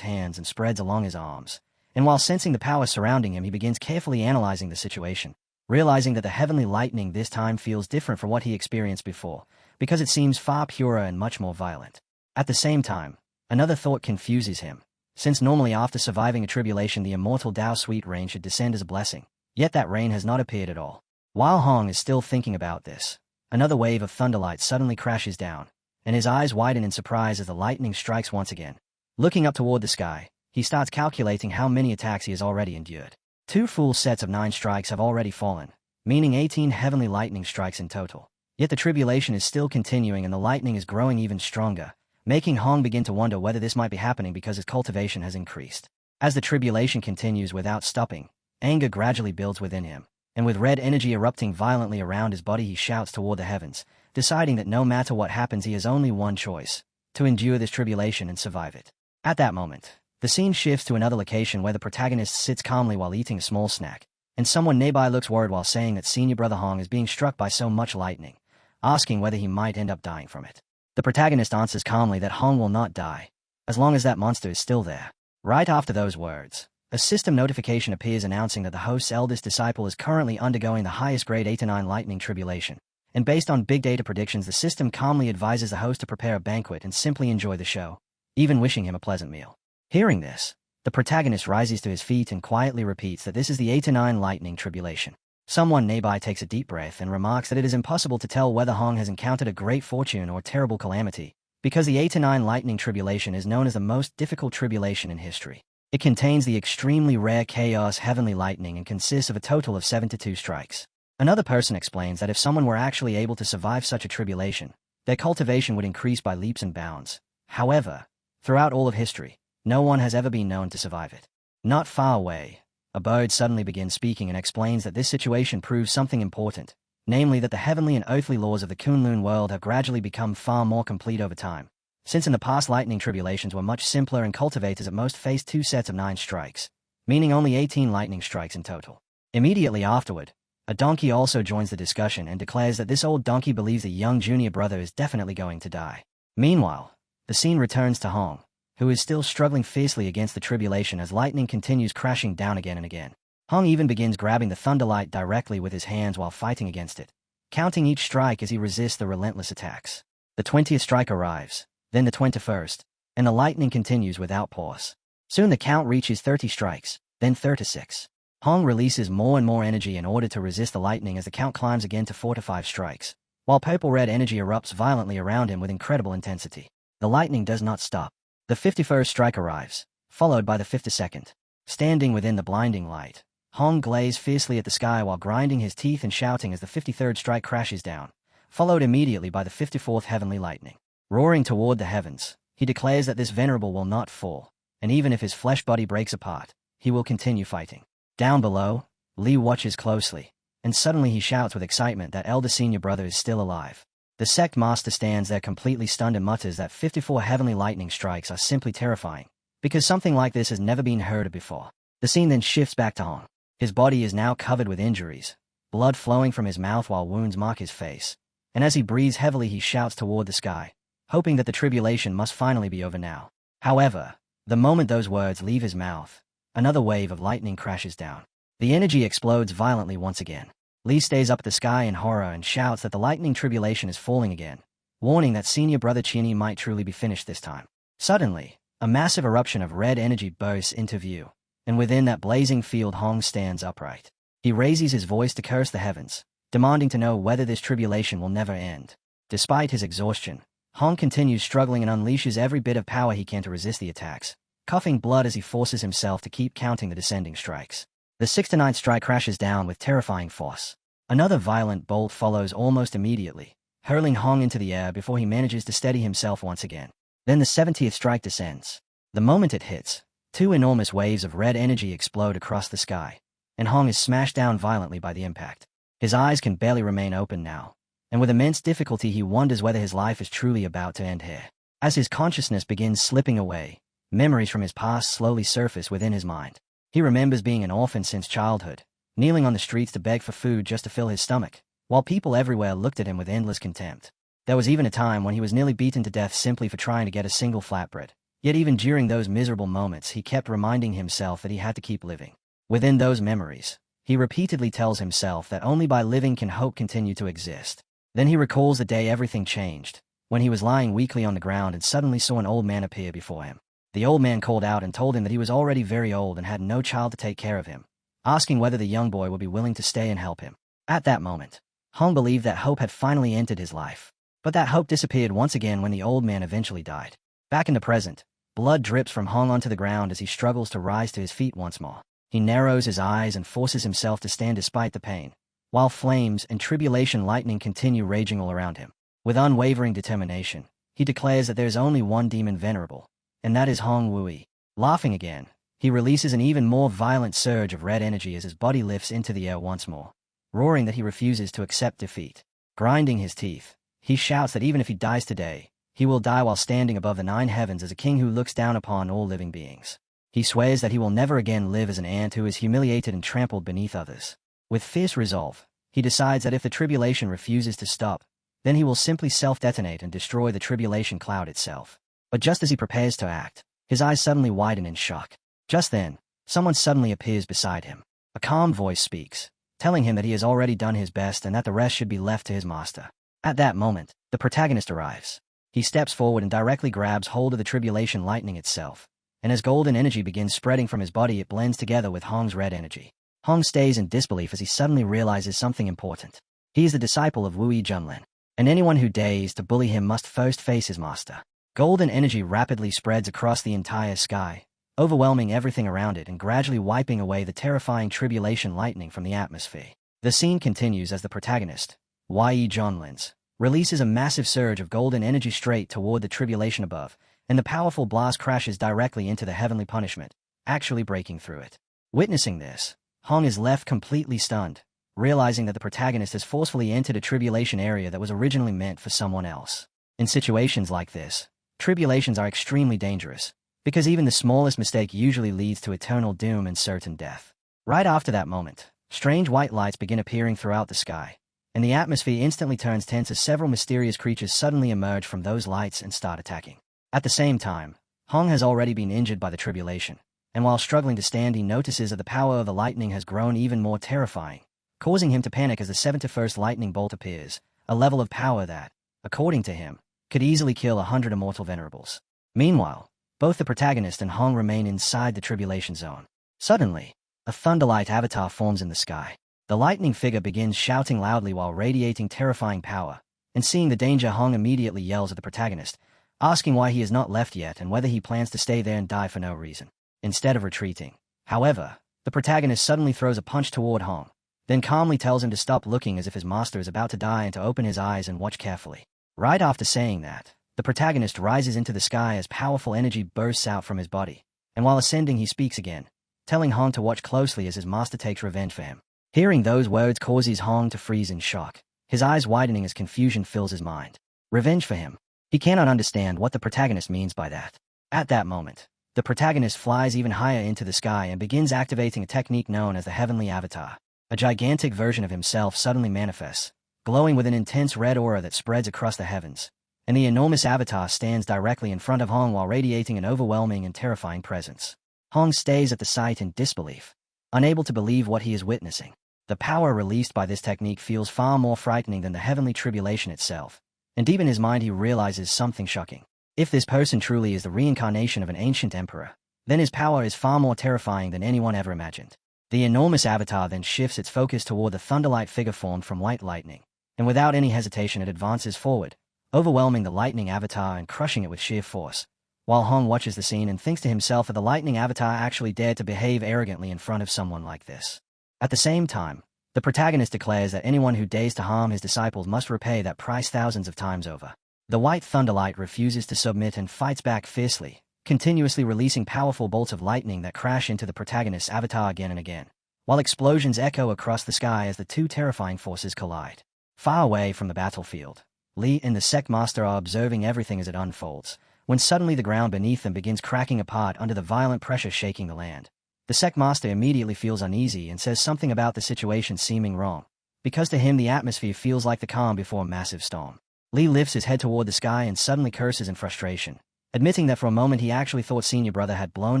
hands and spreads along his arms, and while sensing the power surrounding him, he begins carefully analyzing the situation, realizing that the heavenly lightning this time feels different from what he experienced before, because it seems far purer and much more violent. At the same time, another thought confuses him, since normally after surviving a tribulation the immortal Tao sweet rain should descend as a blessing, yet that rain has not appeared at all. While Hong is still thinking about this, another wave of thunderlight suddenly crashes down, and his eyes widen in surprise as the lightning strikes once again. Looking up toward the sky, he starts calculating how many attacks he has already endured. 2 full sets of 9 strikes have already fallen, meaning 18 heavenly lightning strikes in total. Yet the tribulation is still continuing and the lightning is growing even stronger, making Hong begin to wonder whether this might be happening because his cultivation has increased. As the tribulation continues without stopping, anger gradually builds within him, and with red energy erupting violently around his body he shouts toward the heavens, deciding that no matter what happens he has only one choice: to endure this tribulation and survive it. At that moment, the scene shifts to another location where the protagonist sits calmly while eating a small snack, and someone nearby looks worried while saying that senior brother Hong is being struck by so much lightning, asking whether he might end up dying from it. The protagonist answers calmly that Hong will not die, as long as that monster is still there. Right after those words, a system notification appears announcing that the host's eldest disciple is currently undergoing the highest grade 8 to 9 lightning tribulation, and based on big data predictions the system calmly advises the host to prepare a banquet and simply enjoy the show, even wishing him a pleasant meal. Hearing this, the protagonist rises to his feet and quietly repeats that this is the 8 to 9 lightning tribulation. Someone nearby takes a deep breath and remarks that it is impossible to tell whether Hong has encountered a great fortune or terrible calamity, because the 8 to 9 lightning tribulation is known as the most difficult tribulation in history. It contains the extremely rare chaos heavenly lightning and consists of a total of 72 strikes. Another person explains that if someone were actually able to survive such a tribulation, their cultivation would increase by leaps and bounds. However, throughout all of history, no one has ever been known to survive it. Not far away, a bird suddenly begins speaking and explains that this situation proves something important, namely that the heavenly and earthly laws of the Kunlun world have gradually become far more complete over time, since in the past lightning tribulations were much simpler and cultivators at most faced 2 sets of 9 strikes, meaning only 18 lightning strikes in total. Immediately afterward, a donkey also joins the discussion and declares that this old donkey believes the young junior brother is definitely going to die. Meanwhile, the scene returns to Hong, who is still struggling fiercely against the tribulation as lightning continues crashing down again and again. Hong even begins grabbing the thunderlight directly with his hands while fighting against it, counting each strike as he resists the relentless attacks. The 20th strike arrives, then the 21st, and the lightning continues without pause. Soon the count reaches 30 strikes, then 36. Hong releases more and more energy in order to resist the lightning as the count climbs again to 4 to 5 strikes, while purple-red energy erupts violently around him with incredible intensity. The lightning does not stop. The 51st strike arrives, followed by the 52nd. Standing within the blinding light, Hong glazes fiercely at the sky while grinding his teeth and shouting as the 53rd strike crashes down, followed immediately by the 54th heavenly lightning. Roaring toward the heavens, he declares that this venerable will not fall, and even if his flesh body breaks apart, he will continue fighting. Down below, Lee watches closely, and suddenly he shouts with excitement that elder senior brother is still alive. The sect master stands there completely stunned and mutters that 54 heavenly lightning strikes are simply terrifying, because something like this has never been heard of before. The scene then shifts back to Hong. His body is now covered with injuries, blood flowing from his mouth while wounds mark his face, and as he breathes heavily he shouts toward the sky, hoping that the tribulation must finally be over now. However, the moment those words leave his mouth, another wave of lightning crashes down. The energy explodes violently once again. Lee stays up at the sky in horror and shouts that the lightning tribulation is falling again, warning that senior brother Chinny might truly be finished this time. Suddenly, a massive eruption of red energy bursts into view, and within that blazing field Hong stands upright. He raises his voice to curse the heavens, demanding to know whether this tribulation will never end. Despite his exhaustion, Hong continues struggling and unleashes every bit of power he can to resist the attacks, coughing blood as he forces himself to keep counting the descending strikes. The 6th to 9th strike crashes down with terrifying force. Another violent bolt follows almost immediately, hurling Hong into the air before he manages to steady himself once again. Then the 70th strike descends. The moment it hits, Two enormous waves of red energy explode across the sky, and Hong is smashed down violently by the impact. His eyes can barely remain open now, and with immense difficulty he wonders whether his life is truly about to end here. As his consciousness begins slipping away, memories from his past slowly surface within his mind. He remembers being an orphan since childhood, kneeling on the streets to beg for food just to fill his stomach, while people everywhere looked at him with endless contempt. There was even a time when he was nearly beaten to death simply for trying to get a single flatbread. Yet even during those miserable moments he kept reminding himself that he had to keep living. Within those memories, he repeatedly tells himself that only by living can hope continue to exist. Then he recalls the day everything changed, when he was lying weakly on the ground and suddenly saw an old man appear before him. The old man called out and told him that he was already very old and had no child to take care of him, asking whether the young boy would be willing to stay and help him. At that moment, Hong believed that hope had finally entered his life. But that hope disappeared once again when the old man eventually died. Back in the present, blood drips from Hong onto the ground as he struggles to rise to his feet once more. He narrows his eyes and forces himself to stand despite the pain, while flames and tribulation lightning continue raging all around him. With unwavering determination, he declares that there is only one demon venerable, and that is Hong Wui. Laughing again, he releases an even more violent surge of red energy as his body lifts into the air once more, roaring that he refuses to accept defeat. Grinding his teeth, he shouts that even if he dies today, he will die while standing above the 9 heavens as a king who looks down upon all living beings. He swears that he will never again live as an ant who is humiliated and trampled beneath others. With fierce resolve, he decides that if the tribulation refuses to stop, then he will simply self-detonate and destroy the tribulation cloud itself. But just as he prepares to act, his eyes suddenly widen in shock. Just then, someone suddenly appears beside him. A calm voice speaks, telling him that he has already done his best and that the rest should be left to his master. At that moment, the protagonist arrives. He steps forward and directly grabs hold of the tribulation lightning itself, and as golden energy begins spreading from his body it blends together with Hong's red energy. Hong stays in disbelief as he suddenly realizes something important. He is the disciple of Wui Junlin, and anyone who dares to bully him must first face his master. Golden energy rapidly spreads across the entire sky, overwhelming everything around it and gradually wiping away the terrifying tribulation lightning from the atmosphere. The scene continues as the protagonist, Wui Junlin, releases a massive surge of golden energy straight toward the tribulation above, and the powerful blast crashes directly into the heavenly punishment, actually breaking through it. Witnessing this, Hong is left completely stunned, realizing that the protagonist has forcefully entered a tribulation area that was originally meant for someone else. In situations like this, tribulations are extremely dangerous, because even the smallest mistake usually leads to eternal doom and certain death. Right after that moment, strange white lights begin appearing throughout the sky, and the atmosphere instantly turns tense as several mysterious creatures suddenly emerge from those lights and start attacking. At the same time, Hong has already been injured by the tribulation, and while struggling to stand he notices that the power of the lightning has grown even more terrifying, causing him to panic as the 71st lightning bolt appears, a level of power that, according to him, could easily kill 100 immortal venerables. Meanwhile, both the protagonist and Hong remain inside the tribulation zone. Suddenly, a thunderlight avatar forms in the sky. The lightning figure begins shouting loudly while radiating terrifying power, and seeing the danger Hong immediately yells at the protagonist, asking why he has not left yet and whether he plans to stay there and die for no reason, instead of retreating. However, the protagonist suddenly throws a punch toward Hong, then calmly tells him to stop looking as if his master is about to die and to open his eyes and watch carefully. Right after saying that, the protagonist rises into the sky as powerful energy bursts out from his body, and while ascending he speaks again, telling Hong to watch closely as his master takes revenge for him. Hearing those words causes Hong to freeze in shock, his eyes widening as confusion fills his mind. Revenge for him? He cannot understand what the protagonist means by that. At that moment, the protagonist flies even higher into the sky and begins activating a technique known as the Heavenly Avatar. A gigantic version of himself suddenly manifests, glowing with an intense red aura that spreads across the heavens, and the enormous avatar stands directly in front of Hong while radiating an overwhelming and terrifying presence. Hong stays at the sight in disbelief, unable to believe what he is witnessing. The power released by this technique feels far more frightening than the heavenly tribulation itself, and deep in his mind he realizes something shocking. If this person truly is the reincarnation of an ancient emperor, then his power is far more terrifying than anyone ever imagined. The enormous avatar then shifts its focus toward the thunderlight figure formed from white lightning, and without any hesitation it advances forward, overwhelming the lightning avatar and crushing it with sheer force, while Hong watches the scene and thinks to himself that the lightning avatar actually dared to behave arrogantly in front of someone like this. At the same time, the protagonist declares that anyone who dares to harm his disciples must repay that price thousands of times over. The white thunderlight refuses to submit and fights back fiercely, continuously releasing powerful bolts of lightning that crash into the protagonist's avatar again and again, while explosions echo across the sky as the two terrifying forces collide. Far away from the battlefield, Lee and the sect master are observing everything as it unfolds, when suddenly the ground beneath them begins cracking apart under the violent pressure shaking the land. The sect master immediately feels uneasy and says something about the situation seeming wrong, because to him the atmosphere feels like the calm before a massive storm. Lee lifts his head toward the sky and suddenly curses in frustration, admitting that for a moment he actually thought senior brother had blown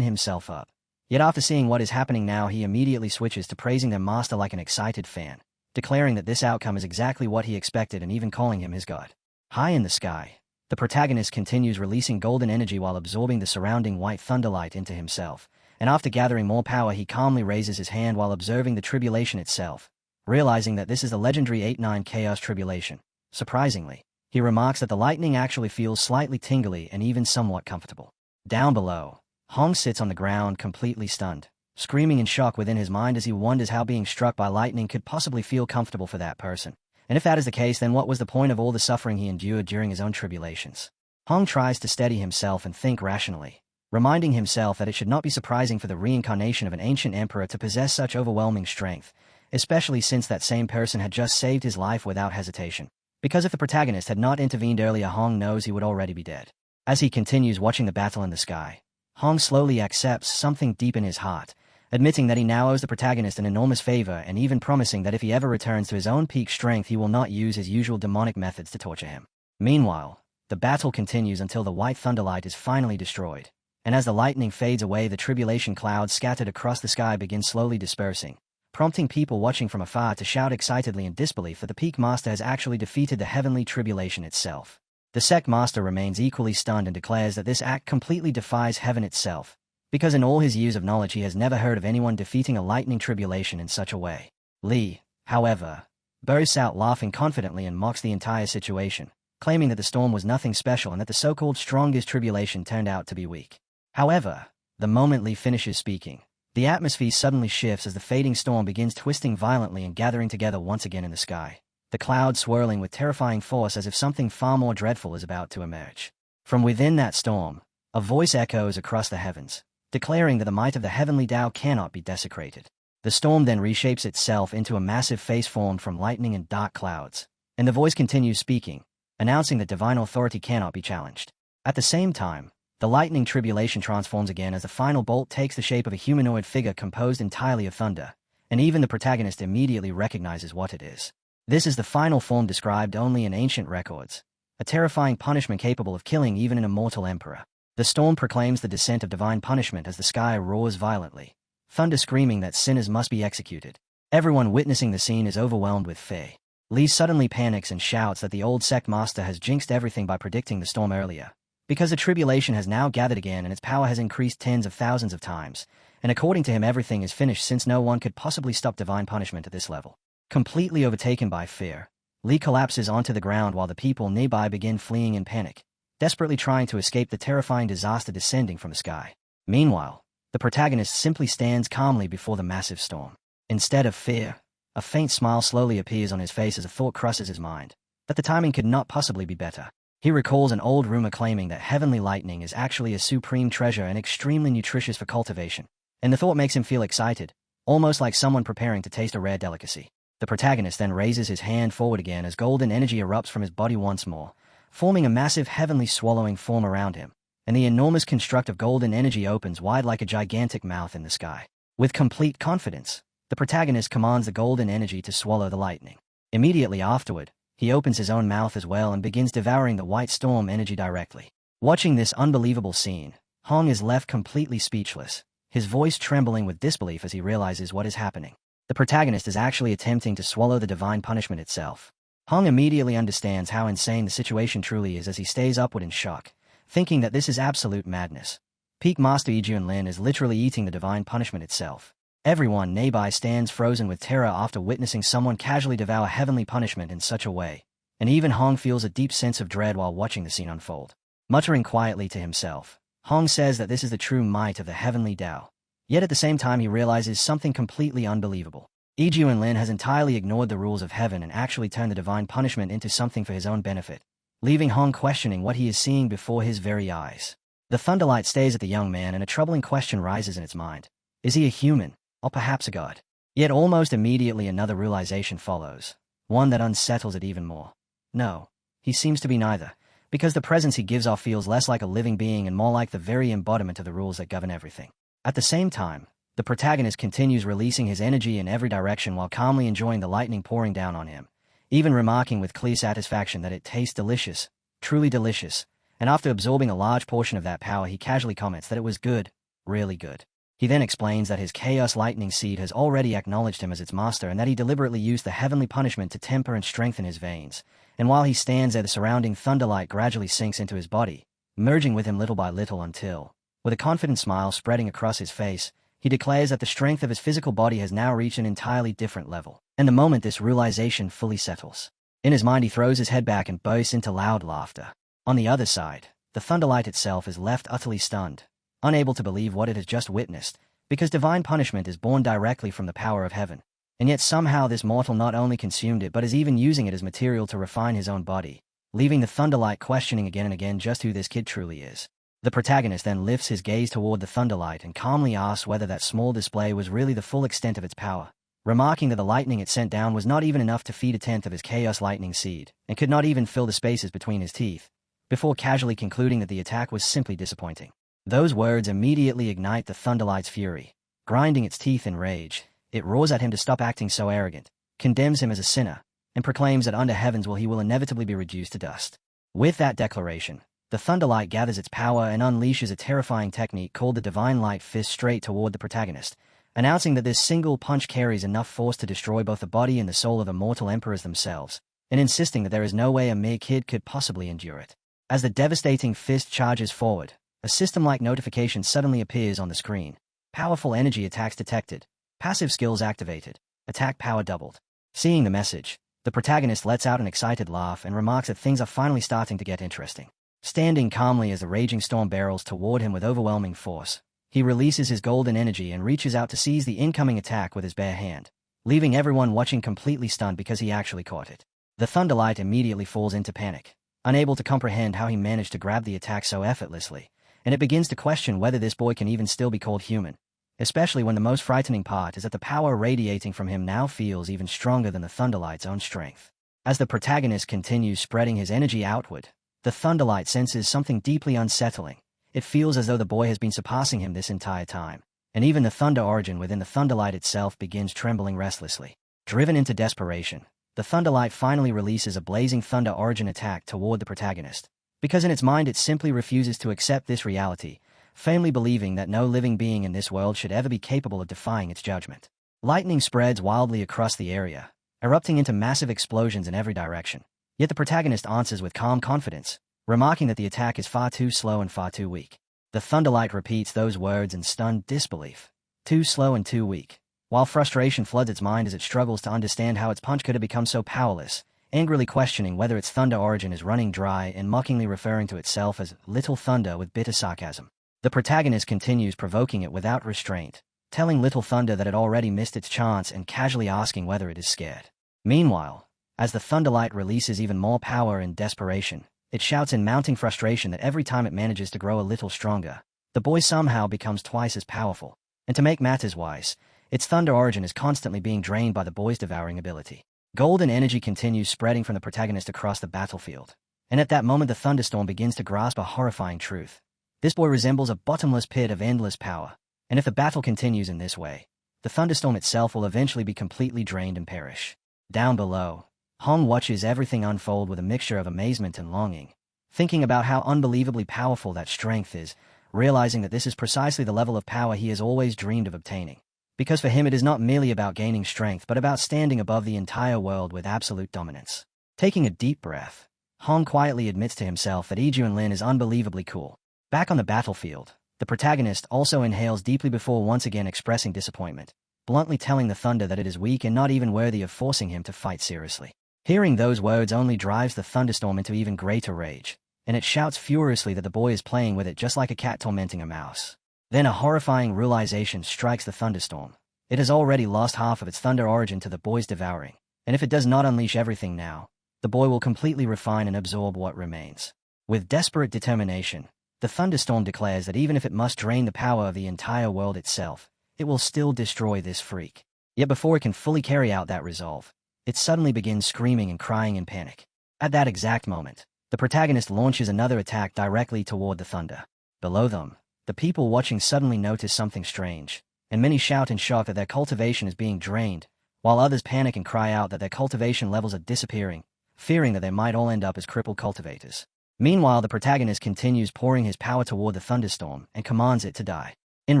himself up. Yet after seeing what is happening now, he immediately switches to praising their master like an excited fan, declaring that this outcome is exactly what he expected and even calling him his god. High in the sky, the protagonist continues releasing golden energy while absorbing the surrounding white thunderlight into himself, and after gathering more power he calmly raises his hand while observing the tribulation itself, realizing that this is the legendary 8-9 Chaos Tribulation. Surprisingly, he remarks that the lightning actually feels slightly tingly and even somewhat comfortable. Down below, Hong sits on the ground completely stunned, screaming in shock within his mind as he wonders how being struck by lightning could possibly feel comfortable for that person. And if that is the case, then what was the point of all the suffering he endured during his own tribulations? Hong tries to steady himself and think rationally, reminding himself that it should not be surprising for the reincarnation of an ancient emperor to possess such overwhelming strength, especially since that same person had just saved his life without hesitation. Because if the protagonist had not intervened earlier, Hong knows he would already be dead. As he continues watching the battle in the sky, Hong slowly accepts something deep in his heart, admitting that he now owes the protagonist an enormous favor and even promising that if he ever returns to his own peak strength he will not use his usual demonic methods to torture him. Meanwhile, the battle continues until the white thunderlight is finally destroyed, and as the lightning fades away the tribulation clouds scattered across the sky begin slowly dispersing, prompting people watching from afar to shout excitedly in disbelief that the peak master has actually defeated the heavenly tribulation itself. The sect master remains equally stunned and declares that this act completely defies heaven itself, because in all his years of knowledge he has never heard of anyone defeating a lightning tribulation in such a way. Lee, however, bursts out laughing confidently and mocks the entire situation, claiming that the storm was nothing special and that the so-called strongest tribulation turned out to be weak. However, the moment Lee finishes speaking, the atmosphere suddenly shifts as the fading storm begins twisting violently and gathering together once again in the sky, the clouds swirling with terrifying force as if something far more dreadful is about to emerge. From within that storm, a voice echoes across the heavens, declaring that the might of the heavenly Tao cannot be desecrated. The storm then reshapes itself into a massive face formed from lightning and dark clouds, and the voice continues speaking, announcing that divine authority cannot be challenged. At the same time, the lightning tribulation transforms again as the final bolt takes the shape of a humanoid figure composed entirely of thunder, and even the protagonist immediately recognizes what it is. This is the final form described only in ancient records, a terrifying punishment capable of killing even an immortal emperor. The storm proclaims the descent of divine punishment as the sky roars violently, thunder screaming that sinners must be executed. Everyone witnessing the scene is overwhelmed with fear. Lee suddenly panics and shouts that the old sect master has jinxed everything by predicting the storm earlier, because the tribulation has now gathered again and its power has increased tens of thousands of times, and according to him everything is finished since no one could possibly stop divine punishment at this level. Completely overtaken by fear, Lee collapses onto the ground while the people nearby begin fleeing in panic, desperately trying to escape the terrifying disaster descending from the sky. Meanwhile, the protagonist simply stands calmly before the massive storm. Instead of fear, a faint smile slowly appears on his face as a thought crosses his mind, that the timing could not possibly be better. He recalls an old rumor claiming that heavenly lightning is actually a supreme treasure and extremely nutritious for cultivation, and the thought makes him feel excited, almost like someone preparing to taste a rare delicacy. The protagonist then raises his hand forward again as golden energy erupts from his body once more, forming a massive heavenly swallowing form around him, and the enormous construct of golden energy opens wide like a gigantic mouth in the sky. With complete confidence, the protagonist commands the golden energy to swallow the lightning. Immediately afterward, he opens his own mouth as well and begins devouring the white storm energy directly. Watching this unbelievable scene, Hong is left completely speechless, his voice trembling with disbelief as he realizes what is happening. The protagonist is actually attempting to swallow the divine punishment itself. Hong immediately understands how insane the situation truly is as he stays upward in shock, thinking that this is absolute madness. Peak Master Yijuan Lin is literally eating the divine punishment itself. Everyone nearby stands frozen with terror after witnessing someone casually devour heavenly punishment in such a way, and even Hong feels a deep sense of dread while watching the scene unfold. Muttering quietly to himself, Hong says that this is the true might of the heavenly Tao. Yet at the same time he realizes something completely unbelievable. Yijuan Lin has entirely ignored the rules of heaven and actually turned the divine punishment into something for his own benefit, leaving Hong questioning what he is seeing before his very eyes. The Thunderlight stares at the young man and a troubling question rises in its mind. Is he a human, or perhaps a god? Yet almost immediately another realization follows, one that unsettles it even more. No, he seems to be neither, because the presence he gives off feels less like a living being and more like the very embodiment of the rules that govern everything. At the same time, the protagonist continues releasing his energy in every direction while calmly enjoying the lightning pouring down on him, even remarking with clear satisfaction that it tastes delicious, truly delicious, and after absorbing a large portion of that power he casually comments that it was good, really good. He then explains that his Chaos Lightning Seed has already acknowledged him as its master and that he deliberately used the heavenly punishment to temper and strengthen his veins, and while he stands there the surrounding thunderlight gradually sinks into his body, merging with him little by little until, with a confident smile spreading across his face, he declares that the strength of his physical body has now reached an entirely different level. And the moment this realization fully settles, in his mind he throws his head back and bursts into loud laughter. On the other side, the thunderlight itself is left utterly stunned, unable to believe what it has just witnessed, because divine punishment is born directly from the power of heaven. And yet somehow this mortal not only consumed it but is even using it as material to refine his own body, leaving the thunderlight questioning again and again just who this kid truly is. The protagonist then lifts his gaze toward the thunderlight and calmly asks whether that small display was really the full extent of its power, remarking that the lightning it sent down was not even enough to feed a tenth of his Chaos Lightning Seed, and could not even fill the spaces between his teeth, before casually concluding that the attack was simply disappointing. Those words immediately ignite the thunderlight's fury. Grinding its teeth in rage, it roars at him to stop acting so arrogant, condemns him as a sinner, and proclaims that under heaven's will he will inevitably be reduced to dust. With that declaration, the thunderlight gathers its power and unleashes a terrifying technique called the Divine Light Fist straight toward the protagonist, announcing that this single punch carries enough force to destroy both the body and the soul of immortal emperors themselves, and insisting that there is no way a mere kid could possibly endure it. As the devastating fist charges forward, a system-like notification suddenly appears on the screen. Powerful energy attacks detected. Passive skills activated. Attack power doubled. Seeing the message, the protagonist lets out an excited laugh and remarks that things are finally starting to get interesting. Standing calmly as the raging storm barrels toward him with overwhelming force, he releases his golden energy and reaches out to seize the incoming attack with his bare hand, leaving everyone watching completely stunned because he actually caught it. The thunderlight immediately falls into panic, unable to comprehend how he managed to grab the attack so effortlessly, and it begins to question whether this boy can even still be called human, especially when the most frightening part is that the power radiating from him now feels even stronger than the thunderlight's own strength. As the protagonist continues spreading his energy outward, the thunderlight senses something deeply unsettling. It feels as though the boy has been surpassing him this entire time, and even the thunder origin within the thunderlight itself begins trembling restlessly. Driven into desperation, the thunderlight finally releases a blazing thunder origin attack toward the protagonist, because in its mind it simply refuses to accept this reality, firmly believing that no living being in this world should ever be capable of defying its judgment. Lightning spreads wildly across the area, erupting into massive explosions in every direction. Yet the protagonist answers with calm confidence, remarking that the attack is far too slow and far too weak. The thunderlight repeats those words in stunned disbelief. Too slow and too weak. While frustration floods its mind as it struggles to understand how its punch could have become so powerless, angrily questioning whether its thunder origin is running dry and mockingly referring to itself as Little Thunder with bitter sarcasm. The protagonist continues provoking it without restraint, telling Little Thunder that it already missed its chance and casually asking whether it is scared. Meanwhile, as the thunderlight releases even more power in desperation, it shouts in mounting frustration that every time it manages to grow a little stronger, the boy somehow becomes twice as powerful. And to make matters worse, its thunder origin is constantly being drained by the boy's devouring ability. Golden energy continues spreading from the protagonist across the battlefield, and at that moment the thunderstorm begins to grasp a horrifying truth. This boy resembles a bottomless pit of endless power, and if the battle continues in this way, the thunderstorm itself will eventually be completely drained and perish. Down below, Hong watches everything unfold with a mixture of amazement and longing, thinking about how unbelievably powerful that strength is, realizing that this is precisely the level of power he has always dreamed of obtaining. Because for him it is not merely about gaining strength but about standing above the entire world with absolute dominance. Taking a deep breath, Hong quietly admits to himself that Iju Lin is unbelievably cool. Back on the battlefield, the protagonist also inhales deeply before once again expressing disappointment, bluntly telling the thunder that it is weak and not even worthy of forcing him to fight seriously. Hearing those words only drives the thunderstorm into even greater rage, and it shouts furiously that the boy is playing with it just like a cat tormenting a mouse. Then a horrifying realization strikes the thunderstorm. It has already lost half of its thunder origin to the boy's devouring, and if it does not unleash everything now, the boy will completely refine and absorb what remains. With desperate determination, The thunderstorm declares that even if it must drain the power of the entire world itself, it will still destroy this freak. Yet before it can fully carry out that resolve, it suddenly begins screaming and crying in panic. At that exact moment, the protagonist launches another attack directly toward the thunder. Below them, the people watching suddenly notice something strange, and many shout in shock that their cultivation is being drained, while others panic and cry out that their cultivation levels are disappearing, fearing that they might all end up as crippled cultivators. Meanwhile, the protagonist continues pouring his power toward the thunderstorm and commands it to die. In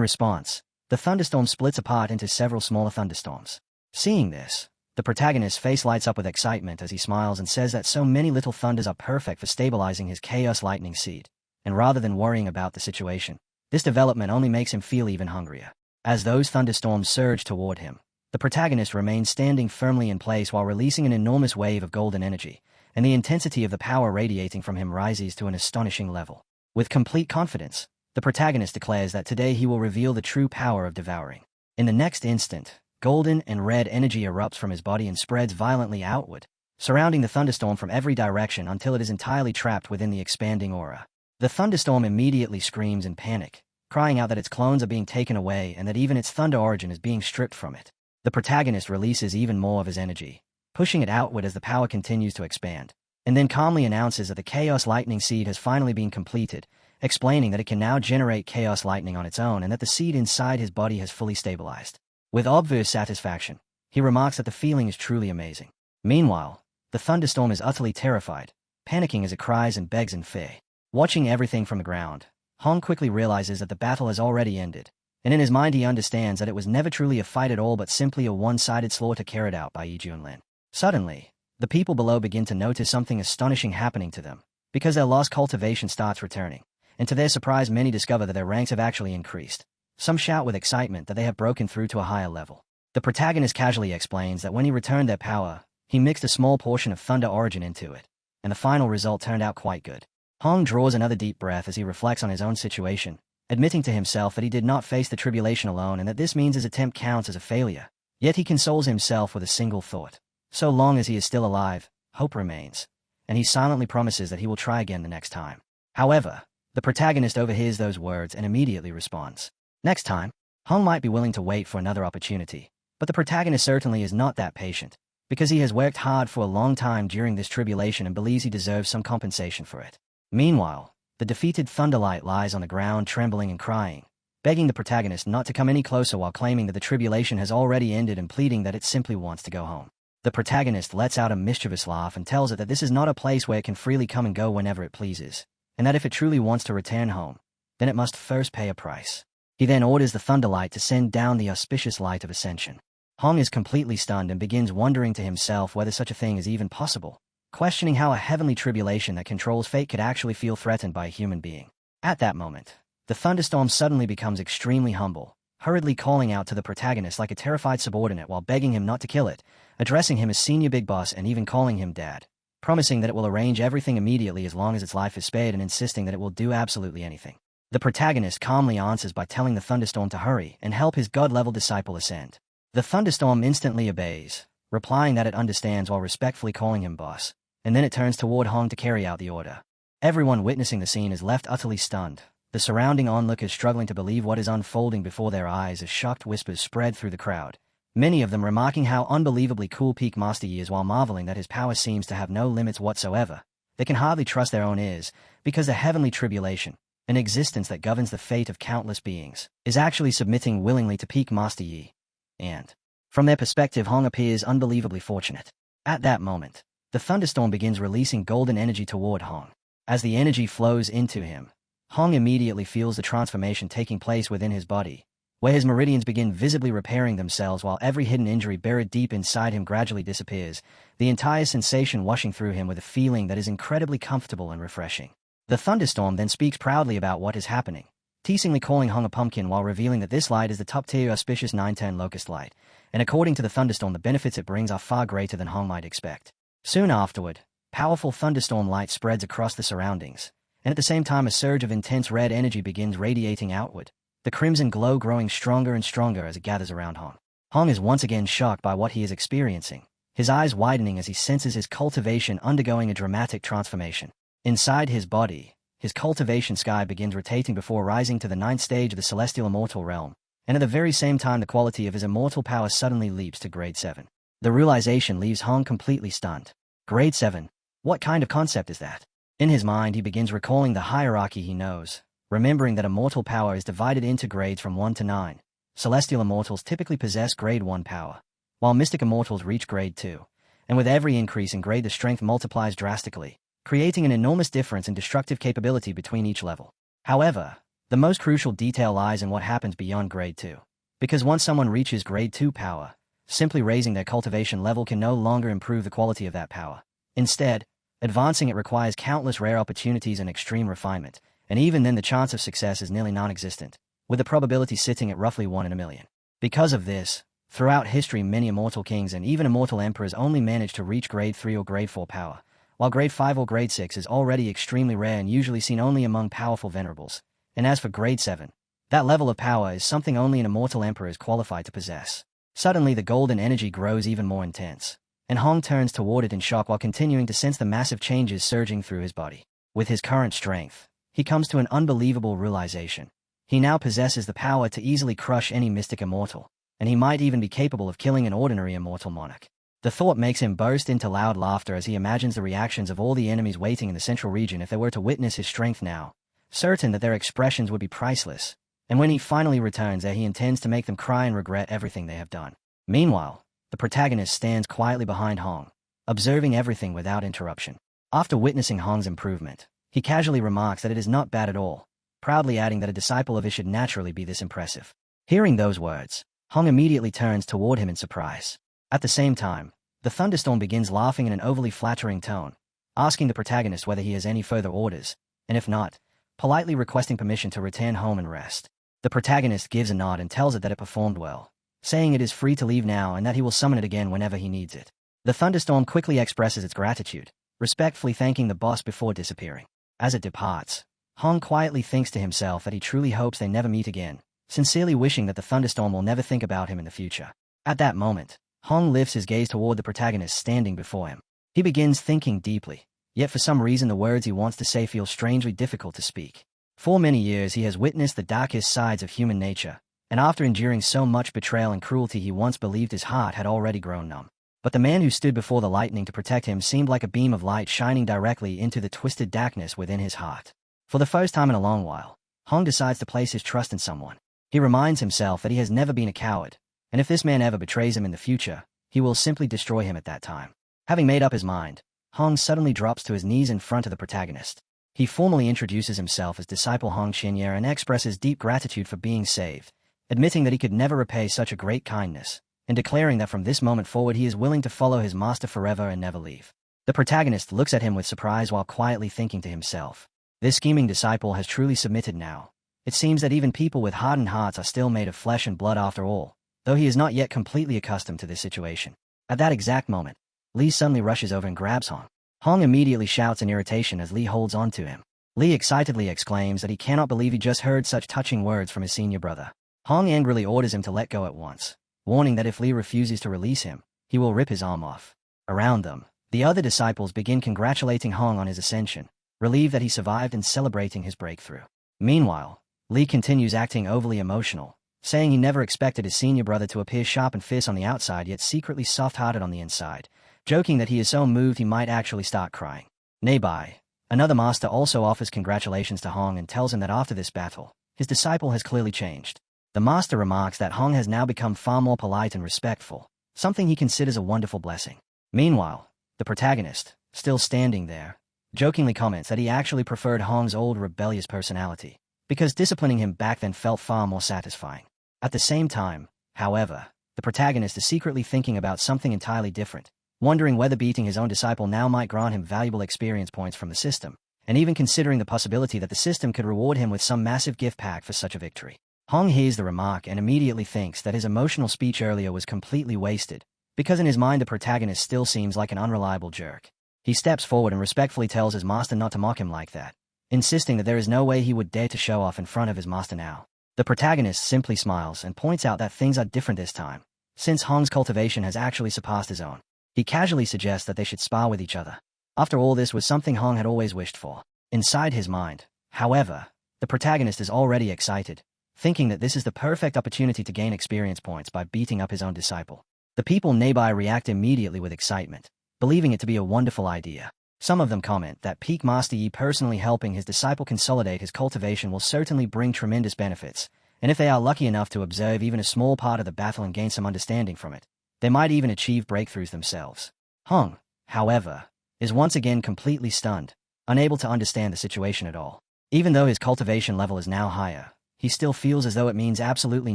response, the thunderstorm splits apart into several smaller thunderstorms. Seeing this, the protagonist's face lights up with excitement as he smiles and says that so many little thunders are perfect for stabilizing his chaos lightning seed, and rather than worrying about the situation, this development only makes him feel even hungrier. As those thunderstorms surge toward him, the protagonist remains standing firmly in place while releasing an enormous wave of golden energy, and the intensity of the power radiating from him rises to an astonishing level. With complete confidence, the protagonist declares that today he will reveal the true power of devouring. In the next instant, golden and red energy erupts from his body and spreads violently outward, surrounding the thunderstorm from every direction until it is entirely trapped within the expanding aura. The thunderstorm immediately screams in panic, crying out that its clones are being taken away and that even its thunder origin is being stripped from it. The protagonist releases even more of his energy, pushing it outward as the power continues to expand, and then calmly announces that the Chaos Lightning Seed has finally been completed, explaining that it can now generate Chaos Lightning on its own and that the seed inside his body has fully stabilized. With obvious satisfaction, he remarks that the feeling is truly amazing. Meanwhile, the thunderstorm is utterly terrified, panicking as it cries and begs in fear. Watching everything from the ground, Hong quickly realizes that the battle has already ended, and in his mind he understands that it was never truly a fight at all but simply a one-sided slaughter carried out by Yi Junlin. Suddenly, the people below begin to notice something astonishing happening to them, because their lost cultivation starts returning, and to their surprise many discover that their ranks have actually increased. Some shout with excitement that they have broken through to a higher level. The protagonist casually explains that when he returned their power, he mixed a small portion of thunder origin into it, and the final result turned out quite good. Hong draws another deep breath as he reflects on his own situation, admitting to himself that he did not face the tribulation alone and that this means his attempt counts as a failure. Yet he consoles himself with a single thought. So long as he is still alive, hope remains, and he silently promises that he will try again the next time. However, the protagonist overhears those words and immediately responds. Next time, Hong might be willing to wait for another opportunity, but the protagonist certainly is not that patient, because he has worked hard for a long time during this tribulation and believes he deserves some compensation for it. Meanwhile, the defeated Thunderlight lies on the ground trembling and crying, begging the protagonist not to come any closer while claiming that the tribulation has already ended and pleading that it simply wants to go home. The protagonist lets out a mischievous laugh and tells it that this is not a place where it can freely come and go whenever it pleases, and that if it truly wants to return home, then it must first pay a price. He then orders the Thunderlight to send down the auspicious light of Ascension. Hong is completely stunned and begins wondering to himself whether such a thing is even possible, questioning how a heavenly tribulation that controls fate could actually feel threatened by a human being. At that moment, the thunderstorm suddenly becomes extremely humble, hurriedly calling out to the protagonist like a terrified subordinate while begging him not to kill it, addressing him as senior big boss and even calling him dad, promising that it will arrange everything immediately as long as its life is spared and insisting that it will do absolutely anything. The protagonist calmly answers by telling the thunderstorm to hurry and help his god-level disciple ascend. The thunderstorm instantly obeys, replying that it understands while respectfully calling him boss, and then it turns toward Hong to carry out the order. Everyone witnessing the scene is left utterly stunned, the surrounding onlookers struggling to believe what is unfolding before their eyes as shocked whispers spread through the crowd, many of them remarking how unbelievably cool Peak Master Yi is while marveling that his power seems to have no limits whatsoever. They can hardly trust their own ears, because the heavenly tribulation, an existence that governs the fate of countless beings, is actually submitting willingly to Peak Master Yi. And, from their perspective, Hong appears unbelievably fortunate. At that moment, the thunderstorm begins releasing golden energy toward Hong. As the energy flows into him, Hong immediately feels the transformation taking place within his body, where his meridians begin visibly repairing themselves while every hidden injury buried deep inside him gradually disappears, the entire sensation washing through him with a feeling that is incredibly comfortable and refreshing. The thunderstorm then speaks proudly about what is happening, teasingly calling Hong a pumpkin while revealing that this light is the top-tier auspicious 9-turn locust light, and according to the thunderstorm the benefits it brings are far greater than Hong might expect. Soon afterward, powerful thunderstorm light spreads across the surroundings, and at the same time a surge of intense red energy begins radiating outward, the crimson glow growing stronger and stronger as it gathers around Hong. Hong is once again shocked by what he is experiencing, his eyes widening as he senses his cultivation undergoing a dramatic transformation. Inside his body, his cultivation sky begins rotating before rising to the 9th stage of the celestial immortal realm, and at the very same time the quality of his immortal power suddenly leaps to grade 7. The realization leaves Hong completely stunned. Grade 7? What kind of concept is that? In his mind he begins recalling the hierarchy he knows, remembering that immortal power is divided into grades from 1 to 9. Celestial immortals typically possess grade 1 power, while mystic immortals reach grade 2, and with every increase in grade the strength multiplies drastically, creating an enormous difference in destructive capability between each level. However, the most crucial detail lies in what happens beyond grade 2. Because once someone reaches grade 2 power, simply raising their cultivation level can no longer improve the quality of that power. Instead, advancing it requires countless rare opportunities and extreme refinement, and even then the chance of success is nearly non-existent, with the probability sitting at roughly 1 in a million. Because of this, throughout history many immortal kings and even immortal emperors only manage to reach grade 3 or grade 4 power, while grade 5 or grade 6 is already extremely rare and usually seen only among powerful venerables. And as for grade 7, that level of power is something only an immortal emperor is qualified to possess. Suddenly the golden energy grows even more intense, and Hong turns toward it in shock while continuing to sense the massive changes surging through his body. With his current strength, he comes to an unbelievable realization. He now possesses the power to easily crush any mystic immortal, and he might even be capable of killing an ordinary immortal monarch. The thought makes him burst into loud laughter as he imagines the reactions of all the enemies waiting in the central region if they were to witness his strength now, certain that their expressions would be priceless, and when he finally returns there he intends to make them cry and regret everything they have done. Meanwhile, the protagonist stands quietly behind Hong, observing everything without interruption. After witnessing Hong's improvement, he casually remarks that it is not bad at all, proudly adding that a disciple of his should naturally be this impressive. Hearing those words, Hong immediately turns toward him in surprise. At the same time, the thunderstorm begins laughing in an overly flattering tone, asking the protagonist whether he has any further orders, and if not, politely requesting permission to return home and rest. The protagonist gives a nod and tells it that it performed well, saying it is free to leave now and that he will summon it again whenever he needs it. The thunderstorm quickly expresses its gratitude, respectfully thanking the boss before disappearing. As it departs, Hong quietly thinks to himself that he truly hopes they never meet again, sincerely wishing that the thunderstorm will never think about him in the future. At that moment, Hong lifts his gaze toward the protagonist standing before him. He begins thinking deeply, yet for some reason the words he wants to say feel strangely difficult to speak. For many years he has witnessed the darkest sides of human nature, and after enduring so much betrayal and cruelty he once believed his heart had already grown numb. But the man who stood before the lightning to protect him seemed like a beam of light shining directly into the twisted darkness within his heart. For the first time in a long while, Hong decides to place his trust in someone. He reminds himself that he has never been a coward, and if this man ever betrays him in the future, he will simply destroy him at that time. Having made up his mind, Hong suddenly drops to his knees in front of the protagonist. He formally introduces himself as disciple Hong Xinyue and expresses deep gratitude for being saved, admitting that he could never repay such a great kindness, and declaring that from this moment forward he is willing to follow his master forever and never leave. The protagonist looks at him with surprise while quietly thinking to himself, this scheming disciple has truly submitted now. It seems that even people with hardened hearts are still made of flesh and blood after all, though he is not yet completely accustomed to this situation. At that exact moment, Li suddenly rushes over and grabs Hong. Hong immediately shouts in irritation as Li holds on to him. Li excitedly exclaims that he cannot believe he just heard such touching words from his senior brother. Hong angrily orders him to let go at once, warning that if Li refuses to release him, he will rip his arm off. Around them, the other disciples begin congratulating Hong on his ascension, relieved that he survived and celebrating his breakthrough. Meanwhile, Li continues acting overly emotional, saying he never expected his senior brother to appear sharp and fierce on the outside yet secretly soft-hearted on the inside, joking that he is so moved he might actually start crying. Nearby, another master also offers congratulations to Hong and tells him that after this battle, his disciple has clearly changed. The master remarks that Hong has now become far more polite and respectful, something he considers a wonderful blessing. Meanwhile, the protagonist, still standing there, jokingly comments that he actually preferred Hong's old rebellious personality, because disciplining him back then felt far more satisfying. At the same time, however, the protagonist is secretly thinking about something entirely different, wondering whether beating his own disciple now might grant him valuable experience points from the system, and even considering the possibility that the system could reward him with some massive gift pack for such a victory. Hong hears the remark and immediately thinks that his emotional speech earlier was completely wasted, because in his mind the protagonist still seems like an unreliable jerk. He steps forward and respectfully tells his master not to mock him like that, insisting that there is no way he would dare to show off in front of his master now. The protagonist simply smiles and points out that things are different this time, since Hong's cultivation has actually surpassed his own. He casually suggests that they should spar with each other. After all, this was something Hong had always wished for. Inside his mind, However, the protagonist is already excited, thinking that this is the perfect opportunity to gain experience points by beating up his own disciple. The people nearby react immediately with excitement, believing it to be a wonderful idea. Some of them comment that Peak Master Yi personally helping his disciple consolidate his cultivation will certainly bring tremendous benefits, and if they are lucky enough to observe even a small part of the battle and gain some understanding from it, they might even achieve breakthroughs themselves. Hong, however, is once again completely stunned, unable to understand the situation at all. Even though his cultivation level is now higher, he still feels as though it means absolutely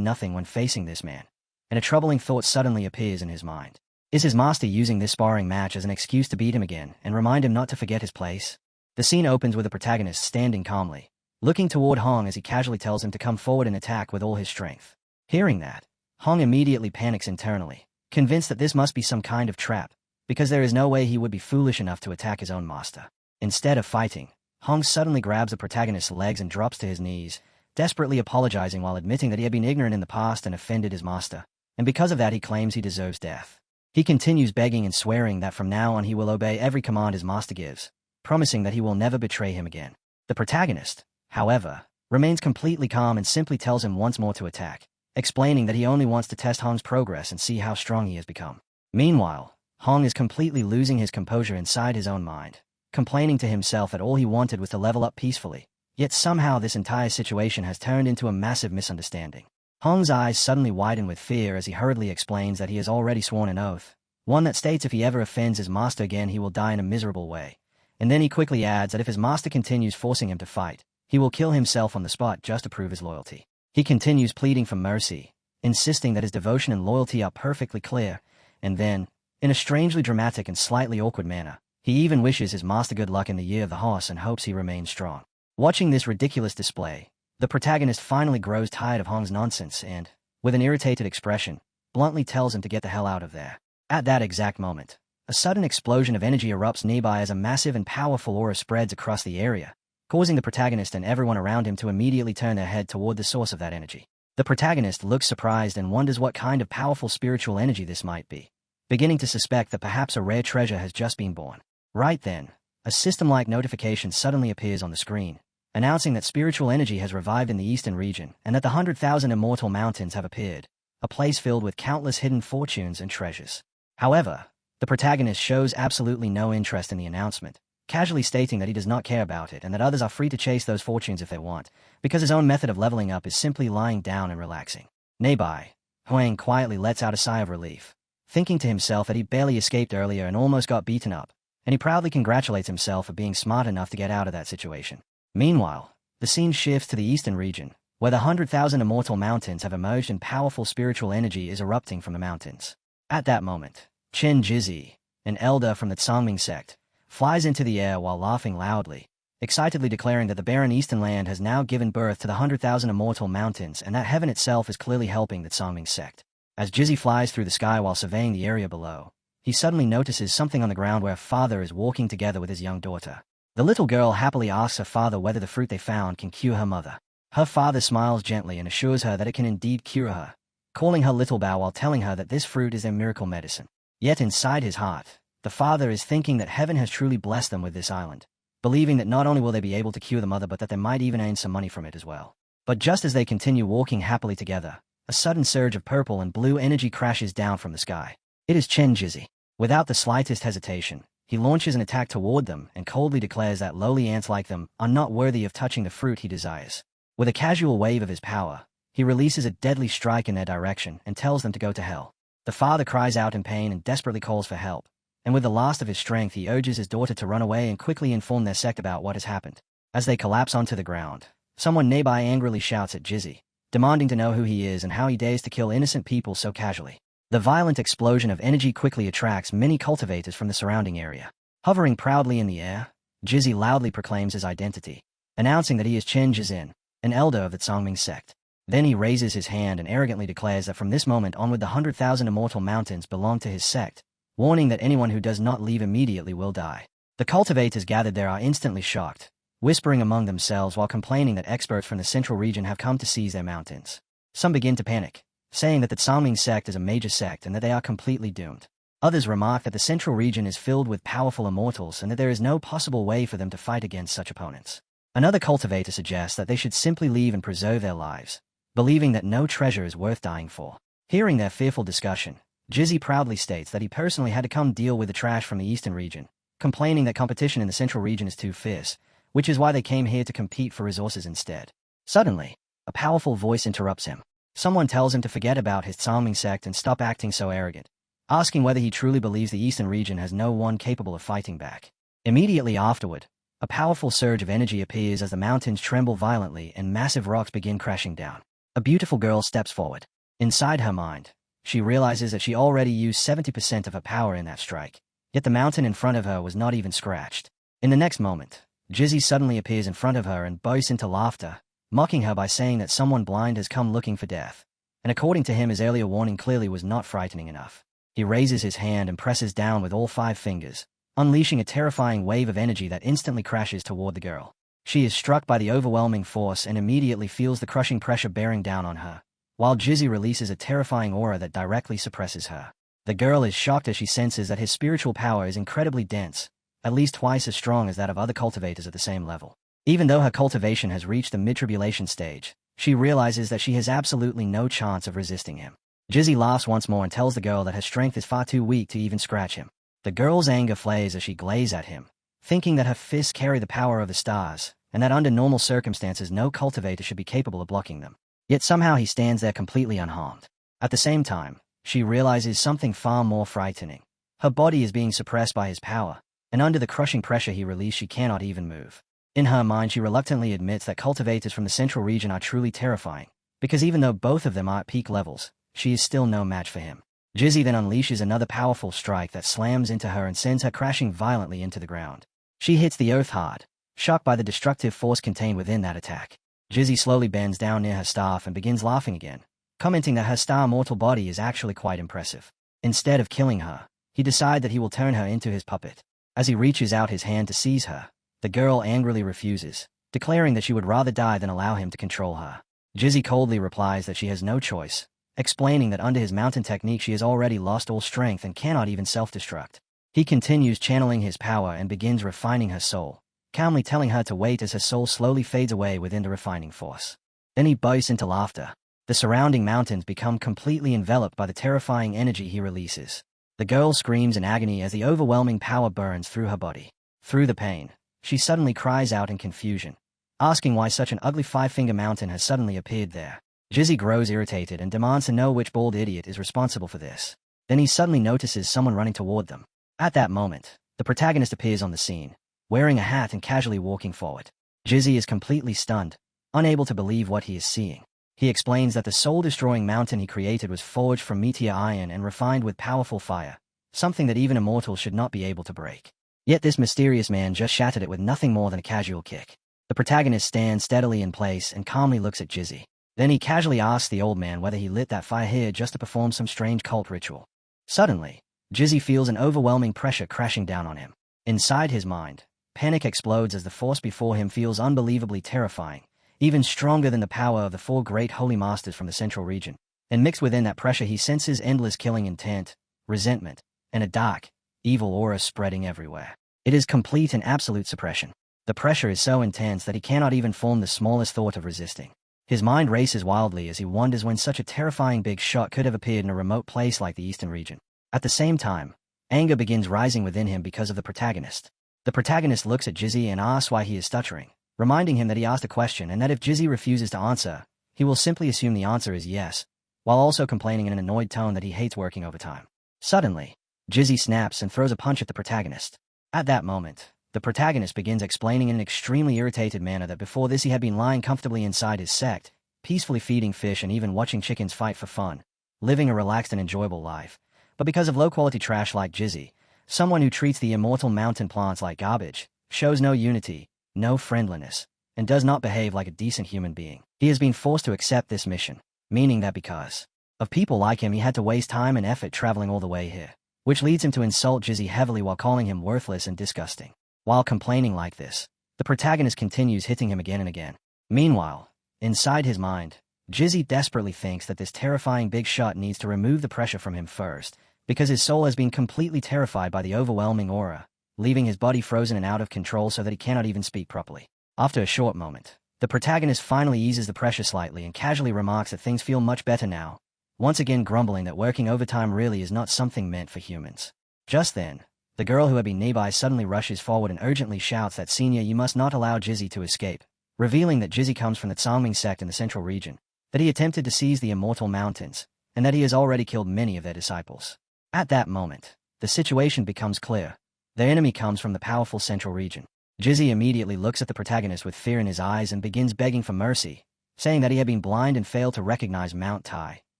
nothing when facing this man, and a troubling thought suddenly appears in his mind. Is his master using this sparring match as an excuse to beat him again and remind him not to forget his place? The scene opens with the protagonist standing calmly, looking toward Hong as he casually tells him to come forward and attack with all his strength. Hearing that, Hong immediately panics internally, convinced that this must be some kind of trap, because there is no way he would be foolish enough to attack his own master. Instead of fighting, Hong suddenly grabs the protagonist's legs and drops to his knees, desperately apologizing while admitting that he had been ignorant in the past and offended his master, and because of that he claims he deserves death. He continues begging and swearing that from now on he will obey every command his master gives, promising that he will never betray him again. The protagonist, however, remains completely calm and simply tells him once more to attack, explaining that he only wants to test Hong's progress and see how strong he has become. Meanwhile, Hong is completely losing his composure inside his own mind, complaining to himself that all he wanted was to level up peacefully, yet somehow this entire situation has turned into a massive misunderstanding. Hong's eyes suddenly widen with fear as he hurriedly explains that he has already sworn an oath, one that states if he ever offends his master again he will die in a miserable way, and then he quickly adds that if his master continues forcing him to fight, he will kill himself on the spot just to prove his loyalty. He continues pleading for mercy, insisting that his devotion and loyalty are perfectly clear, and then, in a strangely dramatic and slightly awkward manner, he even wishes his master good luck in the year of the horse and hopes he remains strong. Watching this ridiculous display, the protagonist finally grows tired of Hong's nonsense and, with an irritated expression, bluntly tells him to get the hell out of there. At that exact moment, a sudden explosion of energy erupts nearby as a massive and powerful aura spreads across the area, causing the protagonist and everyone around him to immediately turn their head toward the source of that energy. The protagonist looks surprised and wonders what kind of powerful spiritual energy this might be, beginning to suspect that perhaps a rare treasure has just been born. Right then, a system-like notification suddenly appears on the screen, announcing that spiritual energy has revived in the eastern region and that the 100,000 immortal mountains have appeared, a place filled with countless hidden fortunes and treasures. However, the protagonist shows absolutely no interest in the announcement, casually stating that he does not care about it and that others are free to chase those fortunes if they want, because his own method of leveling up is simply lying down and relaxing. Nearby, Huang quietly lets out a sigh of relief, thinking to himself that he barely escaped earlier and almost got beaten up, and he proudly congratulates himself for being smart enough to get out of that situation. Meanwhile, the scene shifts to the eastern region, where the 100,000 immortal mountains have emerged and powerful spiritual energy is erupting from the mountains. At that moment, Chen Jizi, an elder from the Tsangming sect, flies into the air while laughing loudly, excitedly declaring that the barren eastern land has now given birth to the 100,000 immortal mountains and that heaven itself is clearly helping the Tsangming sect. As Jizi flies through the sky while surveying the area below, he suddenly notices something on the ground where a father is walking together with his young daughter. The little girl happily asks her father whether the fruit they found can cure her mother. Her father smiles gently and assures her that it can indeed cure her, calling her Little Bao while telling her that this fruit is their miracle medicine. Yet inside his heart, the father is thinking that heaven has truly blessed them with this island, believing that not only will they be able to cure the mother but that they might even earn some money from it as well. But just as they continue walking happily together, a sudden surge of purple and blue energy crashes down from the sky. It is Chen Jizi. Without the slightest hesitation, he launches an attack toward them and coldly declares that lowly ants like them are not worthy of touching the fruit he desires. With a casual wave of his power, he releases a deadly strike in their direction and tells them to go to hell. The father cries out in pain and desperately calls for help, and with the last of his strength he urges his daughter to run away and quickly inform their sect about what has happened. As they collapse onto the ground, someone nearby angrily shouts at Jizi, demanding to know who he is and how he dares to kill innocent people so casually. The violent explosion of energy quickly attracts many cultivators from the surrounding area. Hovering proudly in the air, Jizi loudly proclaims his identity, announcing that he is Chen Jizin, an elder of the Tsangming sect. Then he raises his hand and arrogantly declares that from this moment onward the 100,000 immortal mountains belong to his sect, warning that anyone who does not leave immediately will die. The cultivators gathered there are instantly shocked, whispering among themselves while complaining that experts from the central region have come to seize their mountains. Some begin to panic, saying that the Tsangming sect is a major sect and that they are completely doomed. Others remark that the central region is filled with powerful immortals and that there is no possible way for them to fight against such opponents. Another cultivator suggests that they should simply leave and preserve their lives, believing that no treasure is worth dying for. Hearing their fearful discussion, Jizzy proudly states that he personally had to come deal with the trash from the eastern region, complaining that competition in the central region is too fierce, which is why they came here to compete for resources instead. Suddenly, a powerful voice interrupts him. Someone tells him to forget about his charming sect and stop acting so arrogant, asking whether he truly believes the eastern region has no one capable of fighting back. Immediately afterward, a powerful surge of energy appears as the mountains tremble violently and massive rocks begin crashing down. A beautiful girl steps forward. Inside her mind, she realizes that she already used 70% of her power in that strike, yet the mountain in front of her was not even scratched. In the next moment, Jizzy suddenly appears in front of her and bursts into laughter, mocking her by saying that someone blind has come looking for death. And according to him, his earlier warning clearly was not frightening enough. He raises his hand and presses down with all 5 fingers, unleashing a terrifying wave of energy that instantly crashes toward the girl. She is struck by the overwhelming force and immediately feels the crushing pressure bearing down on her, while Jizzy releases a terrifying aura that directly suppresses her. The girl is shocked as she senses that his spiritual power is incredibly dense, at least twice as strong as that of other cultivators at the same level. Even though her cultivation has reached the mid-tribulation stage, she realizes that she has absolutely no chance of resisting him. Jizzy laughs once more and tells the girl that her strength is far too weak to even scratch him. The girl's anger flares as she glazes at him, thinking that her fists carry the power of the stars, and that under normal circumstances no cultivator should be capable of blocking them. Yet somehow he stands there completely unharmed. At the same time, she realizes something far more frightening. Her body is being suppressed by his power, and under the crushing pressure he released she cannot even move. In her mind she reluctantly admits that cultivators from the central region are truly terrifying, because even though both of them are at peak levels, she is still no match for him. Jizzy then unleashes another powerful strike that slams into her and sends her crashing violently into the ground. She hits the earth hard, shocked by the destructive force contained within that attack. Jizzy slowly bends down near her staff and begins laughing again, commenting that her star mortal body is actually quite impressive. Instead of killing her, he decides that he will turn her into his puppet. As he reaches out his hand to seize her, the girl angrily refuses, declaring that she would rather die than allow him to control her. Jizzy coldly replies that she has no choice, explaining that under his mountain technique she has already lost all strength and cannot even self-destruct. He continues channeling his power and begins refining her soul, calmly telling her to wait as her soul slowly fades away within the refining force. Then he bursts into laughter. The surrounding mountains become completely enveloped by the terrifying energy he releases. The girl screams in agony as the overwhelming power burns through her body. Through the pain, she suddenly cries out in confusion, asking why such an ugly 5-finger mountain has suddenly appeared there. Jizzy grows irritated and demands to know which bald idiot is responsible for this. Then he suddenly notices someone running toward them. At that moment, the protagonist appears on the scene, wearing a hat and casually walking forward. Jizzy is completely stunned, unable to believe what he is seeing. He explains that the soul-destroying mountain he created was forged from meteor iron and refined with powerful fire, something that even immortals should not be able to break. Yet this mysterious man just shattered it with nothing more than a casual kick. The protagonist stands steadily in place and calmly looks at Jizzy. Then he casually asks the old man whether he lit that fire here just to perform some strange cult ritual. Suddenly, Jizzy feels an overwhelming pressure crashing down on him. Inside his mind, panic explodes as the force before him feels unbelievably terrifying, even stronger than the power of the 4 great holy masters from the central region. And mixed within that pressure he senses endless killing intent, resentment, and a dark, evil aura spreading everywhere. It is complete and absolute suppression. The pressure is so intense that he cannot even form the smallest thought of resisting. His mind races wildly as he wonders when such a terrifying big shot could have appeared in a remote place like the eastern region. At the same time, anger begins rising within him because of the protagonist. The protagonist looks at Jizzy and asks why he is stuttering, reminding him that he asked a question and that if Jizzy refuses to answer, he will simply assume the answer is yes, while also complaining in an annoyed tone that he hates working overtime. Suddenly, Jizzy snaps and throws a punch at the protagonist. At that moment, the protagonist begins explaining in an extremely irritated manner that before this he had been lying comfortably inside his sect, peacefully feeding fish and even watching chickens fight for fun, living a relaxed and enjoyable life. But because of low-quality trash like Jizzy, someone who treats the immortal mountain plants like garbage, shows no unity, no friendliness, and does not behave like a decent human being, he has been forced to accept this mission, meaning that because of people like him he had to waste time and effort traveling all the way here, which leads him to insult Jizzy heavily while calling him worthless and disgusting. While complaining like this, the protagonist continues hitting him again and again. Meanwhile, inside his mind, Jizzy desperately thinks that this terrifying big shot needs to remove the pressure from him first, because his soul has been completely terrified by the overwhelming aura, leaving his body frozen and out of control so that he cannot even speak properly. After a short moment, the protagonist finally eases the pressure slightly and casually remarks that things feel much better now, once again grumbling that working overtime really is not something meant for humans. Just then, the girl who had been nearby suddenly rushes forward and urgently shouts that Senior, you must not allow Jizzy to escape, revealing that Jizzy comes from the Transmigrated sect in the central region, that he attempted to seize the Immortal Mountains, and that he has already killed many of their disciples. At that moment, the situation becomes clear. Their enemy comes from the powerful central region. Jizzy immediately looks at the protagonist with fear in his eyes and begins begging for mercy, saying that he had been blind and failed to recognize Mount Tai,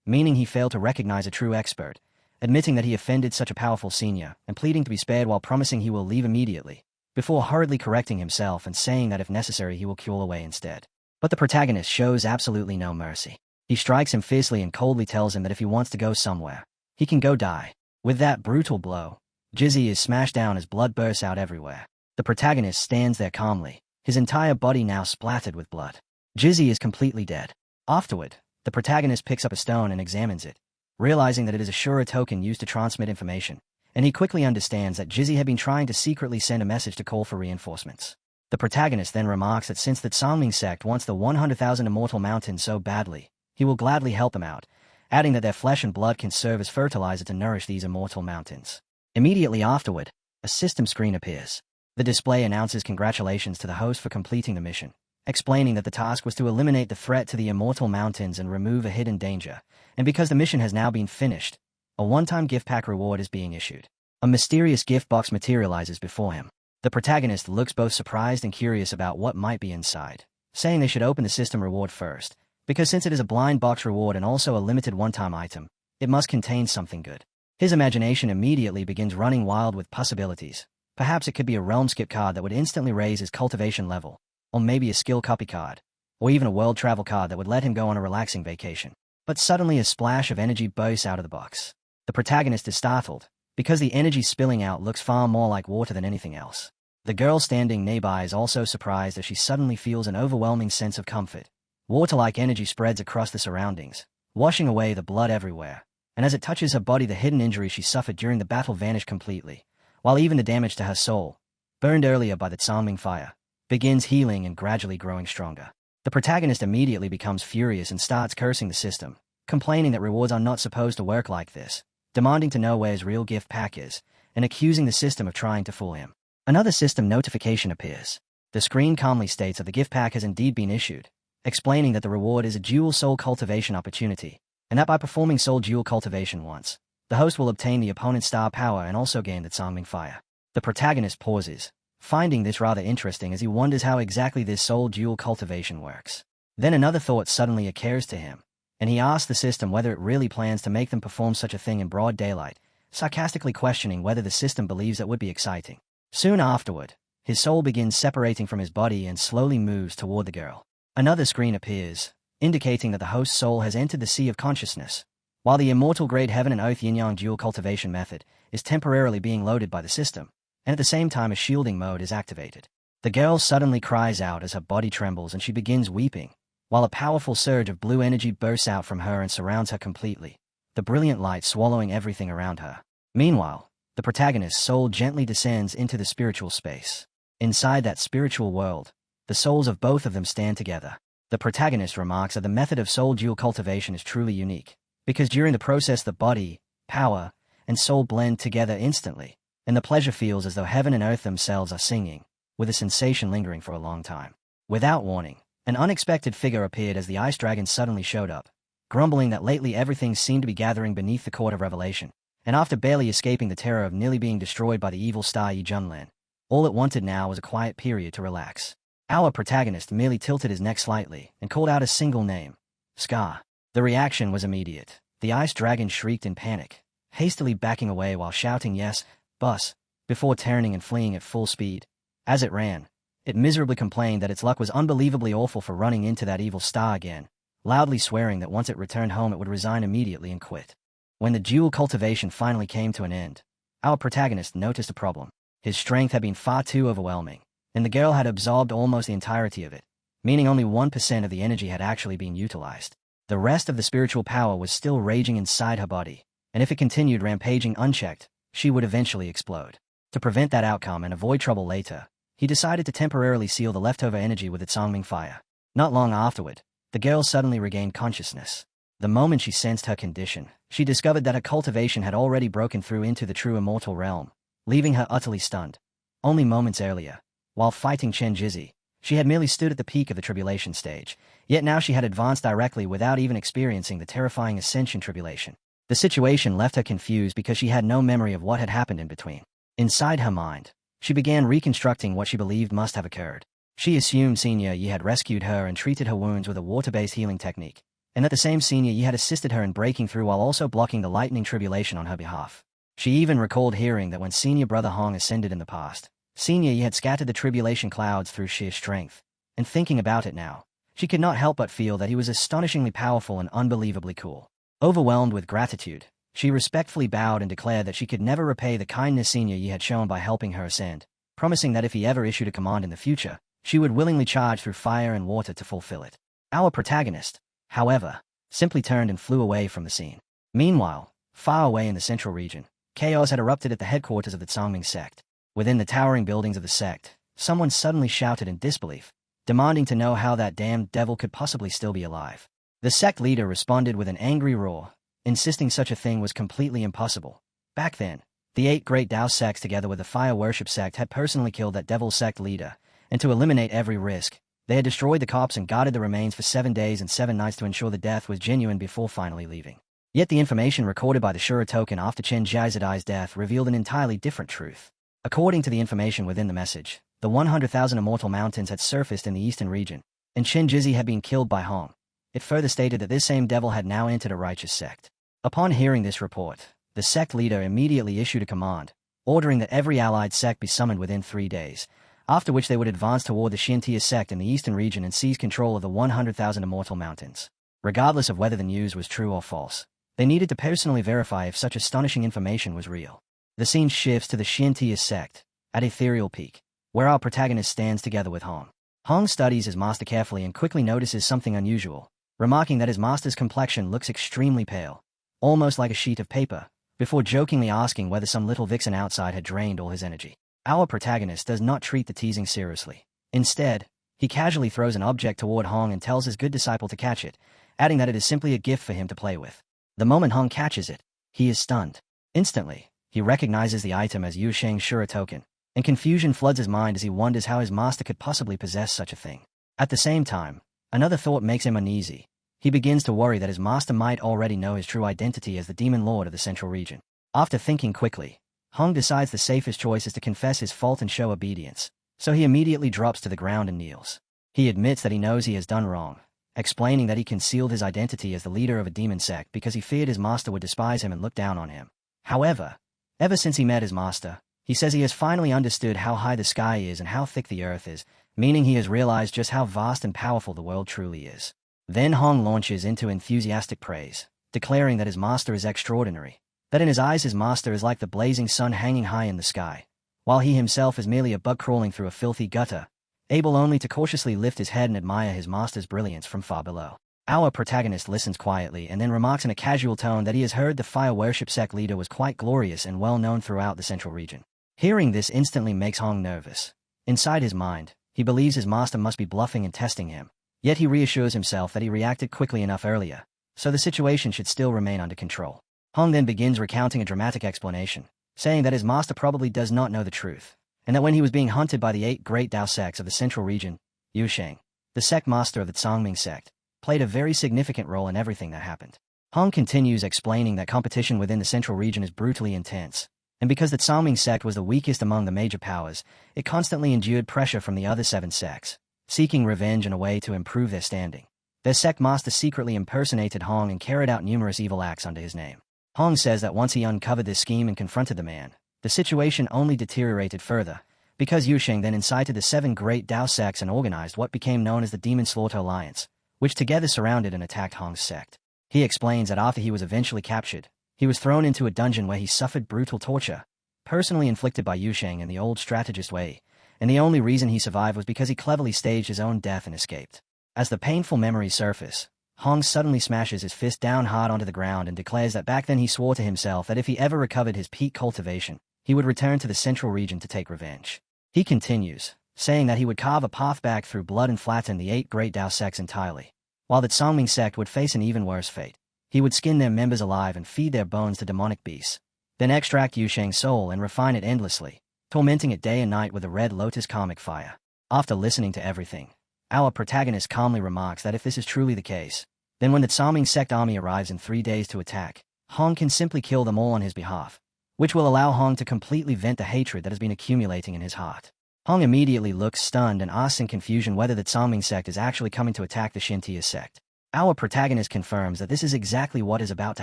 meaning he failed to recognize a true expert, admitting that he offended such a powerful senior, and pleading to be spared while promising he will leave immediately, before hurriedly correcting himself and saying that if necessary he will kill away instead. But the protagonist shows absolutely no mercy. He strikes him fiercely and coldly tells him that if he wants to go somewhere, he can go die. With that brutal blow, Jizzy is smashed down as blood bursts out everywhere. The protagonist stands there calmly, his entire body now splattered with blood. Jizzy is completely dead. Afterward, the protagonist picks up a stone and examines it, realizing that it is a Shura token used to transmit information, and he quickly understands that Jizzy had been trying to secretly send a message to call for reinforcements. The protagonist then remarks that since the Transmigrated sect wants the 100,000 Immortal Mountains so badly, he will gladly help them out, adding that their flesh and blood can serve as fertilizer to nourish these Immortal Mountains. Immediately afterward, a system screen appears. The display announces congratulations to the host for completing the mission, explaining that the task was to eliminate the threat to the Immortal Mountains and remove a hidden danger, and because the mission has now been finished, a one-time gift pack reward is being issued. A mysterious gift box materializes before him. The protagonist looks both surprised and curious about what might be inside, saying they should open the system reward first, because since it is a blind box reward and also a limited one-time item, it must contain something good. His imagination immediately begins running wild with possibilities. Perhaps it could be a realm skip card that would instantly raise his cultivation level, or maybe a skill copy card, or even a world travel card that would let him go on a relaxing vacation. But suddenly a splash of energy bursts out of the box. The protagonist is startled, because the energy spilling out looks far more like water than anything else. The girl standing nearby is also surprised as she suddenly feels an overwhelming sense of comfort. Water-like energy spreads across the surroundings, washing away the blood everywhere, and as it touches her body the hidden injuries she suffered during the battle vanish completely, while even the damage to her soul, burned earlier by the Transmigrated fire, begins healing and gradually growing stronger. The protagonist immediately becomes furious and starts cursing the system, complaining that rewards are not supposed to work like this, demanding to know where his real gift pack is, and accusing the system of trying to fool him. Another system notification appears. The screen calmly states that the gift pack has indeed been issued, explaining that the reward is a dual soul cultivation opportunity, and that by performing soul dual cultivation once, the host will obtain the opponent's star power and also gain the Transmigrated fire. The protagonist pauses, finding this rather interesting as he wonders how exactly this soul dual cultivation works. Then another thought suddenly occurs to him, and he asks the system whether it really plans to make them perform such a thing in broad daylight, sarcastically questioning whether the system believes that would be exciting. Soon afterward, his soul begins separating from his body and slowly moves toward the girl. Another screen appears, indicating that the host's soul has entered the sea of consciousness, while the immortal grade heaven and earth yin-yang dual cultivation method is temporarily being loaded by the system, and at the same time a shielding mode is activated. The girl suddenly cries out as her body trembles and she begins weeping, while a powerful surge of blue energy bursts out from her and surrounds her completely, the brilliant light swallowing everything around her. Meanwhile, the protagonist's soul gently descends into the spiritual space. Inside that spiritual world, the souls of both of them stand together. The protagonist remarks that the method of soul dual cultivation is truly unique, because during the process the body, power, and soul blend together instantly, and the pleasure feels as though heaven and earth themselves are singing, with a sensation lingering for a long time. Without warning, an unexpected figure appeared as the ice dragon suddenly showed up, grumbling that lately everything seemed to be gathering beneath the court of revelation, and after barely escaping the terror of nearly being destroyed by the evil star Yi Junlan, all it wanted now was a quiet period to relax. Our protagonist merely tilted his neck slightly and called out a single name, Scar. The reaction was immediate. The ice dragon shrieked in panic, hastily backing away while shouting yes, boss, before turning and fleeing at full speed. As it ran, it miserably complained that its luck was unbelievably awful for running into that evil star again, loudly swearing that once it returned home it would resign immediately and quit. When the dual cultivation finally came to an end, our protagonist noticed a problem. His strength had been far too overwhelming, and the girl had absorbed almost the entirety of it, meaning only 1% of the energy had actually been utilized. The rest of the spiritual power was still raging inside her body, and if it continued rampaging unchecked, she would eventually explode. To prevent that outcome and avoid trouble later, he decided to temporarily seal the leftover energy with its Songming fire. Not long afterward, the girl suddenly regained consciousness. The moment she sensed her condition, she discovered that her cultivation had already broken through into the true immortal realm, leaving her utterly stunned. Only moments earlier, while fighting Chen Jizi, she had merely stood at the peak of the tribulation stage, yet now she had advanced directly without even experiencing the terrifying Ascension tribulation. The situation left her confused because she had no memory of what had happened in between. Inside her mind, she began reconstructing what she believed must have occurred. She assumed Senior Yi had rescued her and treated her wounds with a water-based healing technique, and that the same Senior Yi had assisted her in breaking through while also blocking the lightning tribulation on her behalf. She even recalled hearing that when Senior Brother Hong ascended in the past, Senior Yi had scattered the tribulation clouds through sheer strength, and thinking about it now, she could not help but feel that he was astonishingly powerful and unbelievably cool. Overwhelmed with gratitude, she respectfully bowed and declared that she could never repay the kindness Senior Yi had shown by helping her ascend, promising that if he ever issued a command in the future, she would willingly charge through fire and water to fulfill it. Our protagonist, however, simply turned and flew away from the scene. Meanwhile, far away in the central region, chaos had erupted at the headquarters of the Tsangming sect. Within the towering buildings of the sect, someone suddenly shouted in disbelief, demanding to know how that damned devil could possibly still be alive. The sect leader responded with an angry roar, insisting such a thing was completely impossible. Back then, the 8 great Dao sects together with the fire worship sect had personally killed that devil sect leader, and to eliminate every risk, they had destroyed the corpse and guarded the remains for 7 days and 7 nights to ensure the death was genuine before finally leaving. Yet the information recorded by the Shura token after Chen Jiazadai's death revealed an entirely different truth. According to the information within the message, the 100,000 immortal mountains had surfaced in the eastern region, and Chen Jizi had been killed by Hong. It further stated that this same devil had now entered a righteous sect. Upon hearing this report, the sect leader immediately issued a command, ordering that every allied sect be summoned within 3 days, after which they would advance toward the Xiantia sect in the eastern region and seize control of the 100,000 immortal mountains. Regardless of whether the news was true or false, they needed to personally verify if such astonishing information was real. The scene shifts to the Xiantia sect, at Ethereal Peak, where our protagonist stands together with Hong. Hong studies his master carefully and quickly notices something unusual, remarking that his master's complexion looks extremely pale, almost like a sheet of paper, before jokingly asking whether some little vixen outside had drained all his energy. Our protagonist does not treat the teasing seriously. Instead, he casually throws an object toward Hong and tells his good disciple to catch it, adding that it is simply a gift for him to play with. The moment Hong catches it, he is stunned. Instantly, he recognizes the item as Yu Sheng's Shura token, and confusion floods his mind as he wonders how his master could possibly possess such a thing. At the same time, another thought makes him uneasy. He begins to worry that his master might already know his true identity as the demon lord of the central region. After thinking quickly, Hong decides the safest choice is to confess his fault and show obedience, so he immediately drops to the ground and kneels. He admits that he knows he has done wrong, explaining that he concealed his identity as the leader of a demon sect because he feared his master would despise him and look down on him. However, ever since he met his master, he says he has finally understood how high the sky is and how thick the earth is, meaning he has realized just how vast and powerful the world truly is. Then Hong launches into enthusiastic praise, declaring that his master is extraordinary, that in his eyes his master is like the blazing sun hanging high in the sky, while he himself is merely a bug crawling through a filthy gutter, able only to cautiously lift his head and admire his master's brilliance from far below. Our protagonist listens quietly and then remarks in a casual tone that he has heard the fire worship sect leader was quite glorious and well known throughout the central region. Hearing this instantly makes Hong nervous. Inside his mind, he believes his master must be bluffing and testing him, yet he reassures himself that he reacted quickly enough earlier, so the situation should still remain under control. Hong then begins recounting a dramatic explanation, saying that his master probably does not know the truth, and that when he was being hunted by the 8 great Dao sects of the central region, Yu Sheng, the sect master of the Tsangming sect, played a very significant role in everything that happened. Hong continues explaining that competition within the central region is brutally intense, and because the Tsangming sect was the weakest among the major powers, it constantly endured pressure from the other 7 sects, seeking revenge in a way to improve their standing. Their sect master secretly impersonated Hong and carried out numerous evil acts under his name. Hong says that once he uncovered this scheme and confronted the man, the situation only deteriorated further, because Yu Sheng then incited the 7 great Dao sects and organized what became known as the Demon Slaughter Alliance, which together surrounded and attacked Hong's sect. He explains that after he was eventually captured, he was thrown into a dungeon where he suffered brutal torture, personally inflicted by Yu Sheng in the old strategist way, and the only reason he survived was because he cleverly staged his own death and escaped. As the painful memories surface, Hong suddenly smashes his fist down hard onto the ground and declares that back then he swore to himself that if he ever recovered his peak cultivation, he would return to the central region to take revenge. He continues, saying that he would carve a path back through blood and flatten the 8 great Dao sects entirely, while the Tsangming sect would face an even worse fate. He would skin their members alive and feed their bones to demonic beasts, then extract Yusheng's soul and refine it endlessly, tormenting it day and night with a red lotus karmic fire. After listening to everything, our protagonist calmly remarks that if this is truly the case, then when the Tsangming sect army arrives in 3 days to attack, Hong can simply kill them all on his behalf, which will allow Hong to completely vent the hatred that has been accumulating in his heart. Hong immediately looks stunned and asks in confusion whether the Tsangming sect is actually coming to attack the Shintia sect. Our protagonist confirms that this is exactly what is about to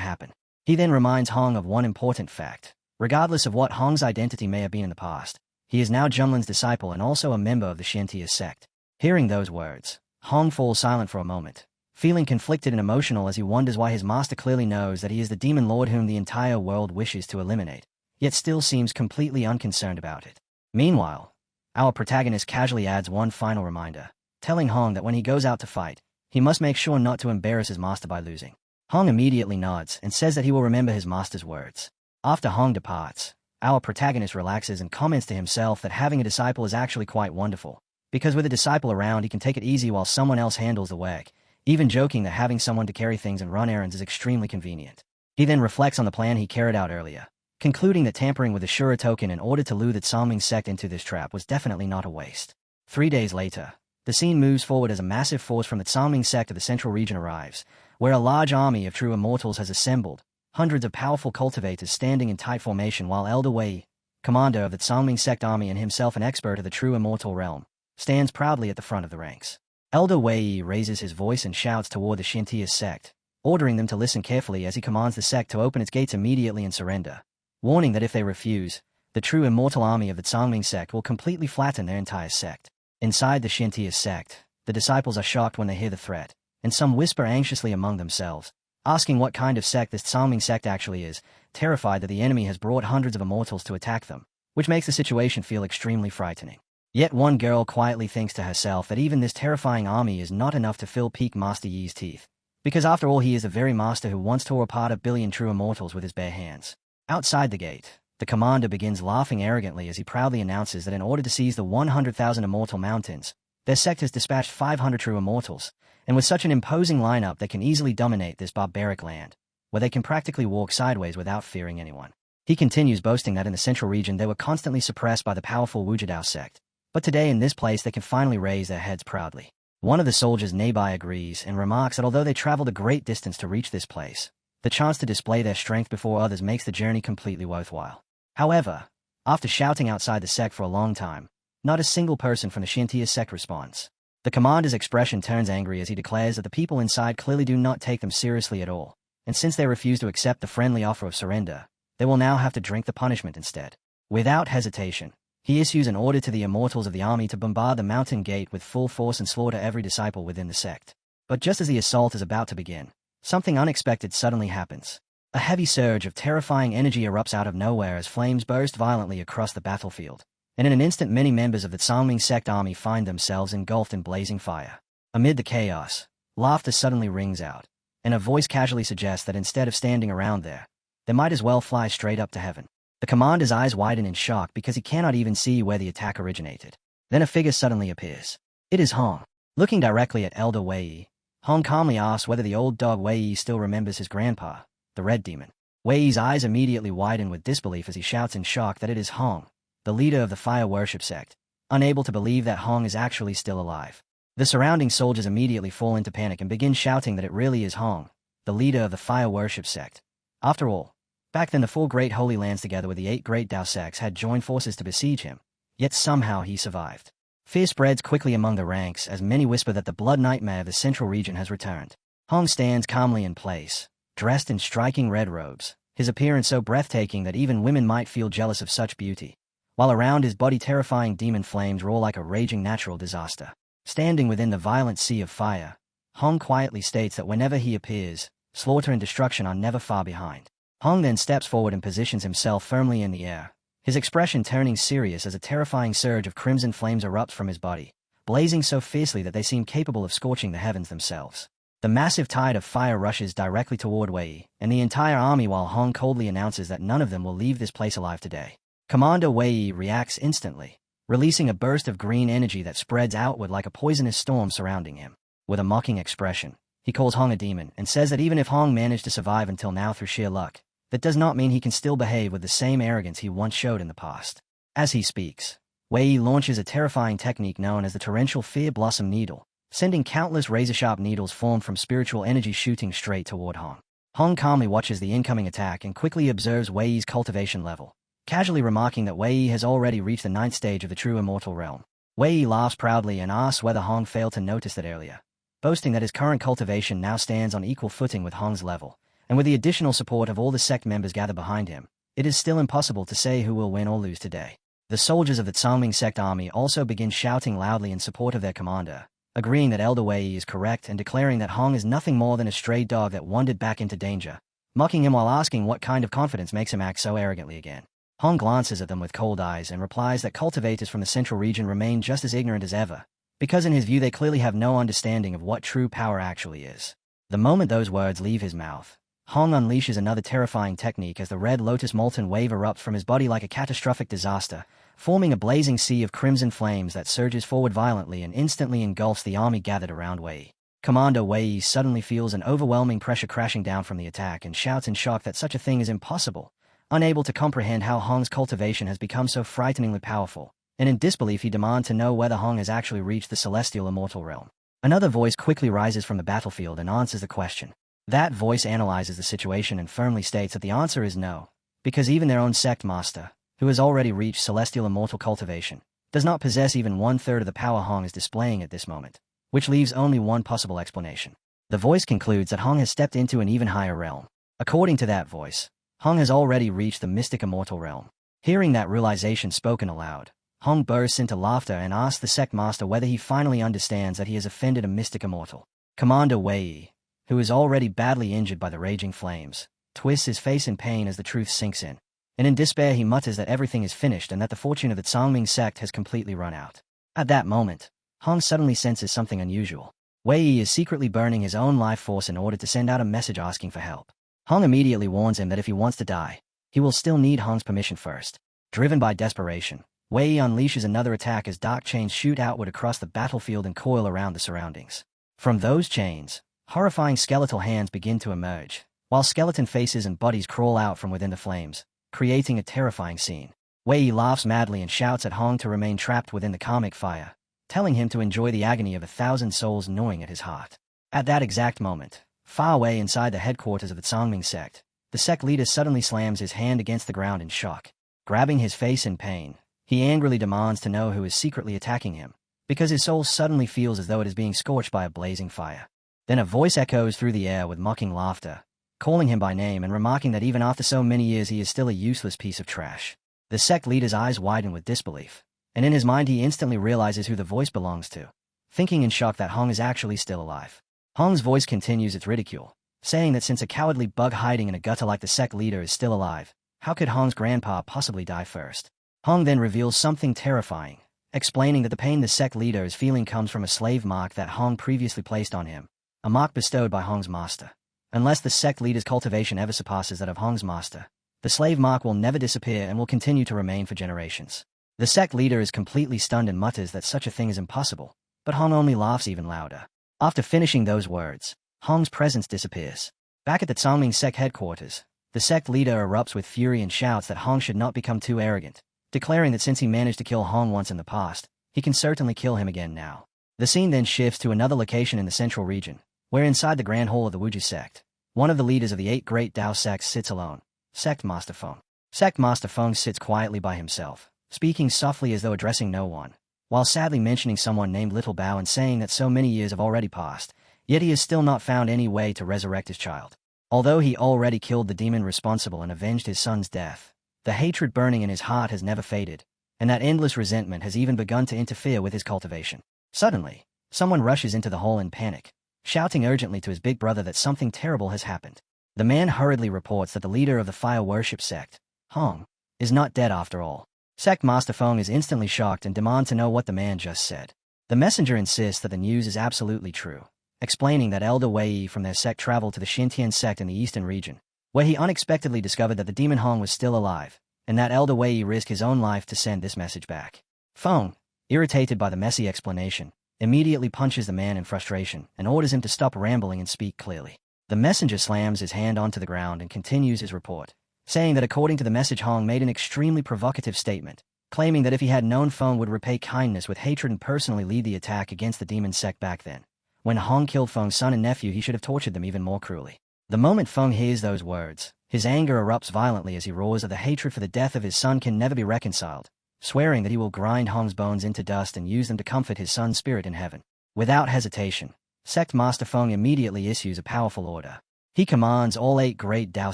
happen. He then reminds Hong of one important fact. Regardless of what Hong's identity may have been in the past, he is now Junlin's disciple and also a member of the Shintia sect. Hearing those words, Hong falls silent for a moment, feeling conflicted and emotional as he wonders why his master clearly knows that he is the demon lord whom the entire world wishes to eliminate, yet still seems completely unconcerned about it. Meanwhile, our protagonist casually adds one final reminder, telling Hong that when he goes out to fight, he must make sure not to embarrass his master by losing. Hong immediately nods and says that he will remember his master's words. After Hong departs, our protagonist relaxes and comments to himself that having a disciple is actually quite wonderful, because with a disciple around he can take it easy while someone else handles the work, even joking that having someone to carry things and run errands is extremely convenient. He then reflects on the plan he carried out earlier, concluding that tampering with the Shura token in order to lure the Tsangming sect into this trap was definitely not a waste. 3 days later, the scene moves forward as a massive force from the Tsangming sect of the central region arrives, where a large army of true immortals has assembled, hundreds of powerful cultivators standing in tight formation while Elder Wei, commander of the Tsangming sect army and himself an expert of the true immortal realm, stands proudly at the front of the ranks. Elder Wei raises his voice and shouts toward the Shintia sect, ordering them to listen carefully as he commands the sect to open its gates immediately and surrender, warning that if they refuse, the true immortal army of the Tsangming sect will completely flatten their entire sect. Inside the Shintia sect, the disciples are shocked when they hear the threat, and some whisper anxiously among themselves, asking what kind of sect this Tsangming sect actually is, terrified that the enemy has brought hundreds of immortals to attack them, which makes the situation feel extremely frightening. Yet one girl quietly thinks to herself that even this terrifying army is not enough to fill Peak Master Yi's teeth, because after all he is the very master who once tore apart 1 billion true immortals with his bare hands. Outside the gate, the commander begins laughing arrogantly as he proudly announces that in order to seize the 100,000 immortal mountains, their sect has dispatched 500 true immortals, and with such an imposing lineup they can easily dominate this barbaric land, where they can practically walk sideways without fearing anyone. He continues boasting that in the central region they were constantly suppressed by the powerful Wujidao sect, but today in this place they can finally raise their heads proudly. One of the soldiers nearby agrees and remarks that although they traveled a great distance to reach this place, the chance to display their strength before others makes the journey completely worthwhile. However, after shouting outside the sect for a long time, not a single person from the Shintia sect responds. The commander's expression turns angry as he declares that the people inside clearly do not take them seriously at all, and since they refuse to accept the friendly offer of surrender, they will now have to drink the punishment instead. Without hesitation, he issues an order to the immortals of the army to bombard the mountain gate with full force and slaughter every disciple within the sect. But just as the assault is about to begin, something unexpected suddenly happens. A heavy surge of terrifying energy erupts out of nowhere as flames burst violently across the battlefield, and in an instant many members of the Tsangming sect army find themselves engulfed in blazing fire. Amid the chaos, laughter suddenly rings out, and a voice casually suggests that instead of standing around there, they might as well fly straight up to heaven. The commander's eyes widen in shock because he cannot even see where the attack originated. Then a figure suddenly appears. It is Hong. Looking directly at Elder Wei, Hong calmly asks whether the old dog Wei still remembers his grandpa, the Red Demon. Wei's eyes immediately widen with disbelief as he shouts in shock that it is Hong, the leader of the fire worship sect, unable to believe that Hong is actually still alive. The surrounding soldiers immediately fall into panic and begin shouting that it really is Hong, the leader of the fire worship sect. After all, back then the 4 great holy lands together with the 8 great Dao sects had joined forces to besiege him, yet somehow he survived. Fear spreads quickly among the ranks as many whisper that the blood nightmare of the central region has returned. Hong stands calmly in place, dressed in striking red robes, his appearance so breathtaking that even women might feel jealous of such beauty, while around his body terrifying demon flames roar like a raging natural disaster. Standing within the violent sea of fire, Hong quietly states that whenever he appears, slaughter and destruction are never far behind. Hong then steps forward and positions himself firmly in the air, his expression turning serious as a terrifying surge of crimson flames erupts from his body, blazing so fiercely that they seem capable of scorching the heavens themselves. The massive tide of fire rushes directly toward Wei and the entire army while Hong coldly announces that none of them will leave this place alive today. Commander Wei reacts instantly, releasing a burst of green energy that spreads outward like a poisonous storm surrounding him. With a mocking expression, he calls Hong a demon and says that even if Hong managed to survive until now through sheer luck, that does not mean he can still behave with the same arrogance he once showed in the past. As he speaks, Wei launches a terrifying technique known as the torrential fear blossom needle, sending countless razor-sharp needles formed from spiritual energy shooting straight toward Hong. Hong calmly watches the incoming attack and quickly observes Wei's cultivation level, casually remarking that Wei has already reached the 9th stage of the true immortal realm. Wei laughs proudly and asks whether Hong failed to notice that earlier, boasting that his current cultivation now stands on equal footing with Hong's level, and with the additional support of all the sect members gathered behind him, it is still impossible to say who will win or lose today. The soldiers of the Transmigrated sect army also begin shouting loudly in support of their commander, agreeing that Elder Wei is correct and declaring that Hong is nothing more than a stray dog that wandered back into danger, mocking him while asking what kind of confidence makes him act so arrogantly again. Hong glances at them with cold eyes and replies that cultivators from the central region remain just as ignorant as ever, because in his view they clearly have no understanding of what true power actually is. The moment those words leave his mouth, Hong unleashes another terrifying technique as the red lotus molten wave erupts from his body like a catastrophic disaster, forming a blazing sea of crimson flames that surges forward violently and instantly engulfs the army gathered around Wei. Commander Wei suddenly feels an overwhelming pressure crashing down from the attack and shouts in shock that such a thing is impossible, unable to comprehend how Hong's cultivation has become so frighteningly powerful, and in disbelief he demands to know whether Hong has actually reached the celestial immortal realm. Another voice quickly rises from the battlefield and answers the question. That voice analyzes the situation and firmly states that the answer is no, because even their own sect master, who has already reached celestial immortal cultivation, does not possess even 1/3 of the power Hong is displaying at this moment, which leaves only one possible explanation. The voice concludes that Hong has stepped into an even higher realm. According to that voice, Hong has already reached the mystic immortal realm. Hearing that realization spoken aloud, Hong bursts into laughter and asks the sect master whether he finally understands that he has offended a mystic immortal. Commander Wei, who is already badly injured by the raging flames, twists his face in pain as the truth sinks in, and in despair he mutters that everything is finished and that the fortune of the Transmigrated sect has completely run out. At that moment, Hong suddenly senses something unusual. Wei is secretly burning his own life force in order to send out a message asking for help. Hong immediately warns him that if he wants to die, he will still need Hong's permission first. Driven by desperation, Wei unleashes another attack as dark chains shoot outward across the battlefield and coil around the surroundings. From those chains, horrifying skeletal hands begin to emerge, while skeleton faces and bodies crawl out from within the flames, creating a terrifying scene. Wei laughs madly and shouts at Hong to remain trapped within the karmic fire, telling him to enjoy the agony of 1,000 souls gnawing at his heart. At that exact moment, far away inside the headquarters of the Transmigrated sect, the sect leader suddenly slams his hand against the ground in shock. Grabbing his face in pain, he angrily demands to know who is secretly attacking him, because his soul suddenly feels as though it is being scorched by a blazing fire. Then a voice echoes through the air with mocking laughter, calling him by name and remarking that even after so many years he is still a useless piece of trash. The sect leader's eyes widen with disbelief, and in his mind he instantly realizes who the voice belongs to, thinking in shock that Hong is actually still alive. Hong's voice continues its ridicule, saying that since a cowardly bug hiding in a gutter like the sect leader is still alive, how could Hong's grandpa possibly die first? Hong then reveals something terrifying, explaining that the pain the sect leader is feeling comes from a slave mark that Hong previously placed on him, a mark bestowed by Hong's master. Unless the sect leader's cultivation ever surpasses that of Hong's master, the slave mark will never disappear and will continue to remain for generations. The sect leader is completely stunned and mutters that such a thing is impossible, but Hong only laughs even louder. After finishing those words, Hong's presence disappears. Back at the Transmigrated sect headquarters, the sect leader erupts with fury and shouts that Hong should not become too arrogant, declaring that since he managed to kill Hong once in the past, he can certainly kill him again now. The scene then shifts to another location in the central region, where inside the Grand Hall of the Wuju sect, one of the leaders of the 8 great Dao sects sits alone, Sect Master Feng. Sect Master Feng sits quietly by himself, speaking softly as though addressing no one, while sadly mentioning someone named Little Bao and saying that so many years have already passed, yet he has still not found any way to resurrect his child. Although he already killed the demon responsible and avenged his son's death, the hatred burning in his heart has never faded, and that endless resentment has even begun to interfere with his cultivation. Suddenly, someone rushes into the hall in panic, shouting urgently to his big brother that something terrible has happened. The man hurriedly reports that the leader of the fire worship sect, Hong, is not dead after all. Sect Master Feng is instantly shocked and demands to know what the man just said. The messenger insists that the news is absolutely true, explaining that Elder Wei from their sect traveled to the Xintian sect in the eastern region, where he unexpectedly discovered that the demon Hong was still alive, and that Elder Wei risked his own life to send this message back. Feng, irritated by the messy explanation, immediately punches the man in frustration and orders him to stop rambling and speak clearly. The messenger slams his hand onto the ground and continues his report, saying that according to the message Hong made an extremely provocative statement, claiming that if he had known Feng would repay kindness with hatred and personally lead the attack against the demon sect back then. When Hong killed Feng's son and nephew, he should have tortured them even more cruelly. The moment Feng hears those words, his anger erupts violently as he roars that the hatred for the death of his son can never be reconciled, swearing that he will grind Hong's bones into dust and use them to comfort his son's spirit in heaven. Without hesitation, Sect Master Feng immediately issues a powerful order. He commands all 8 great Dao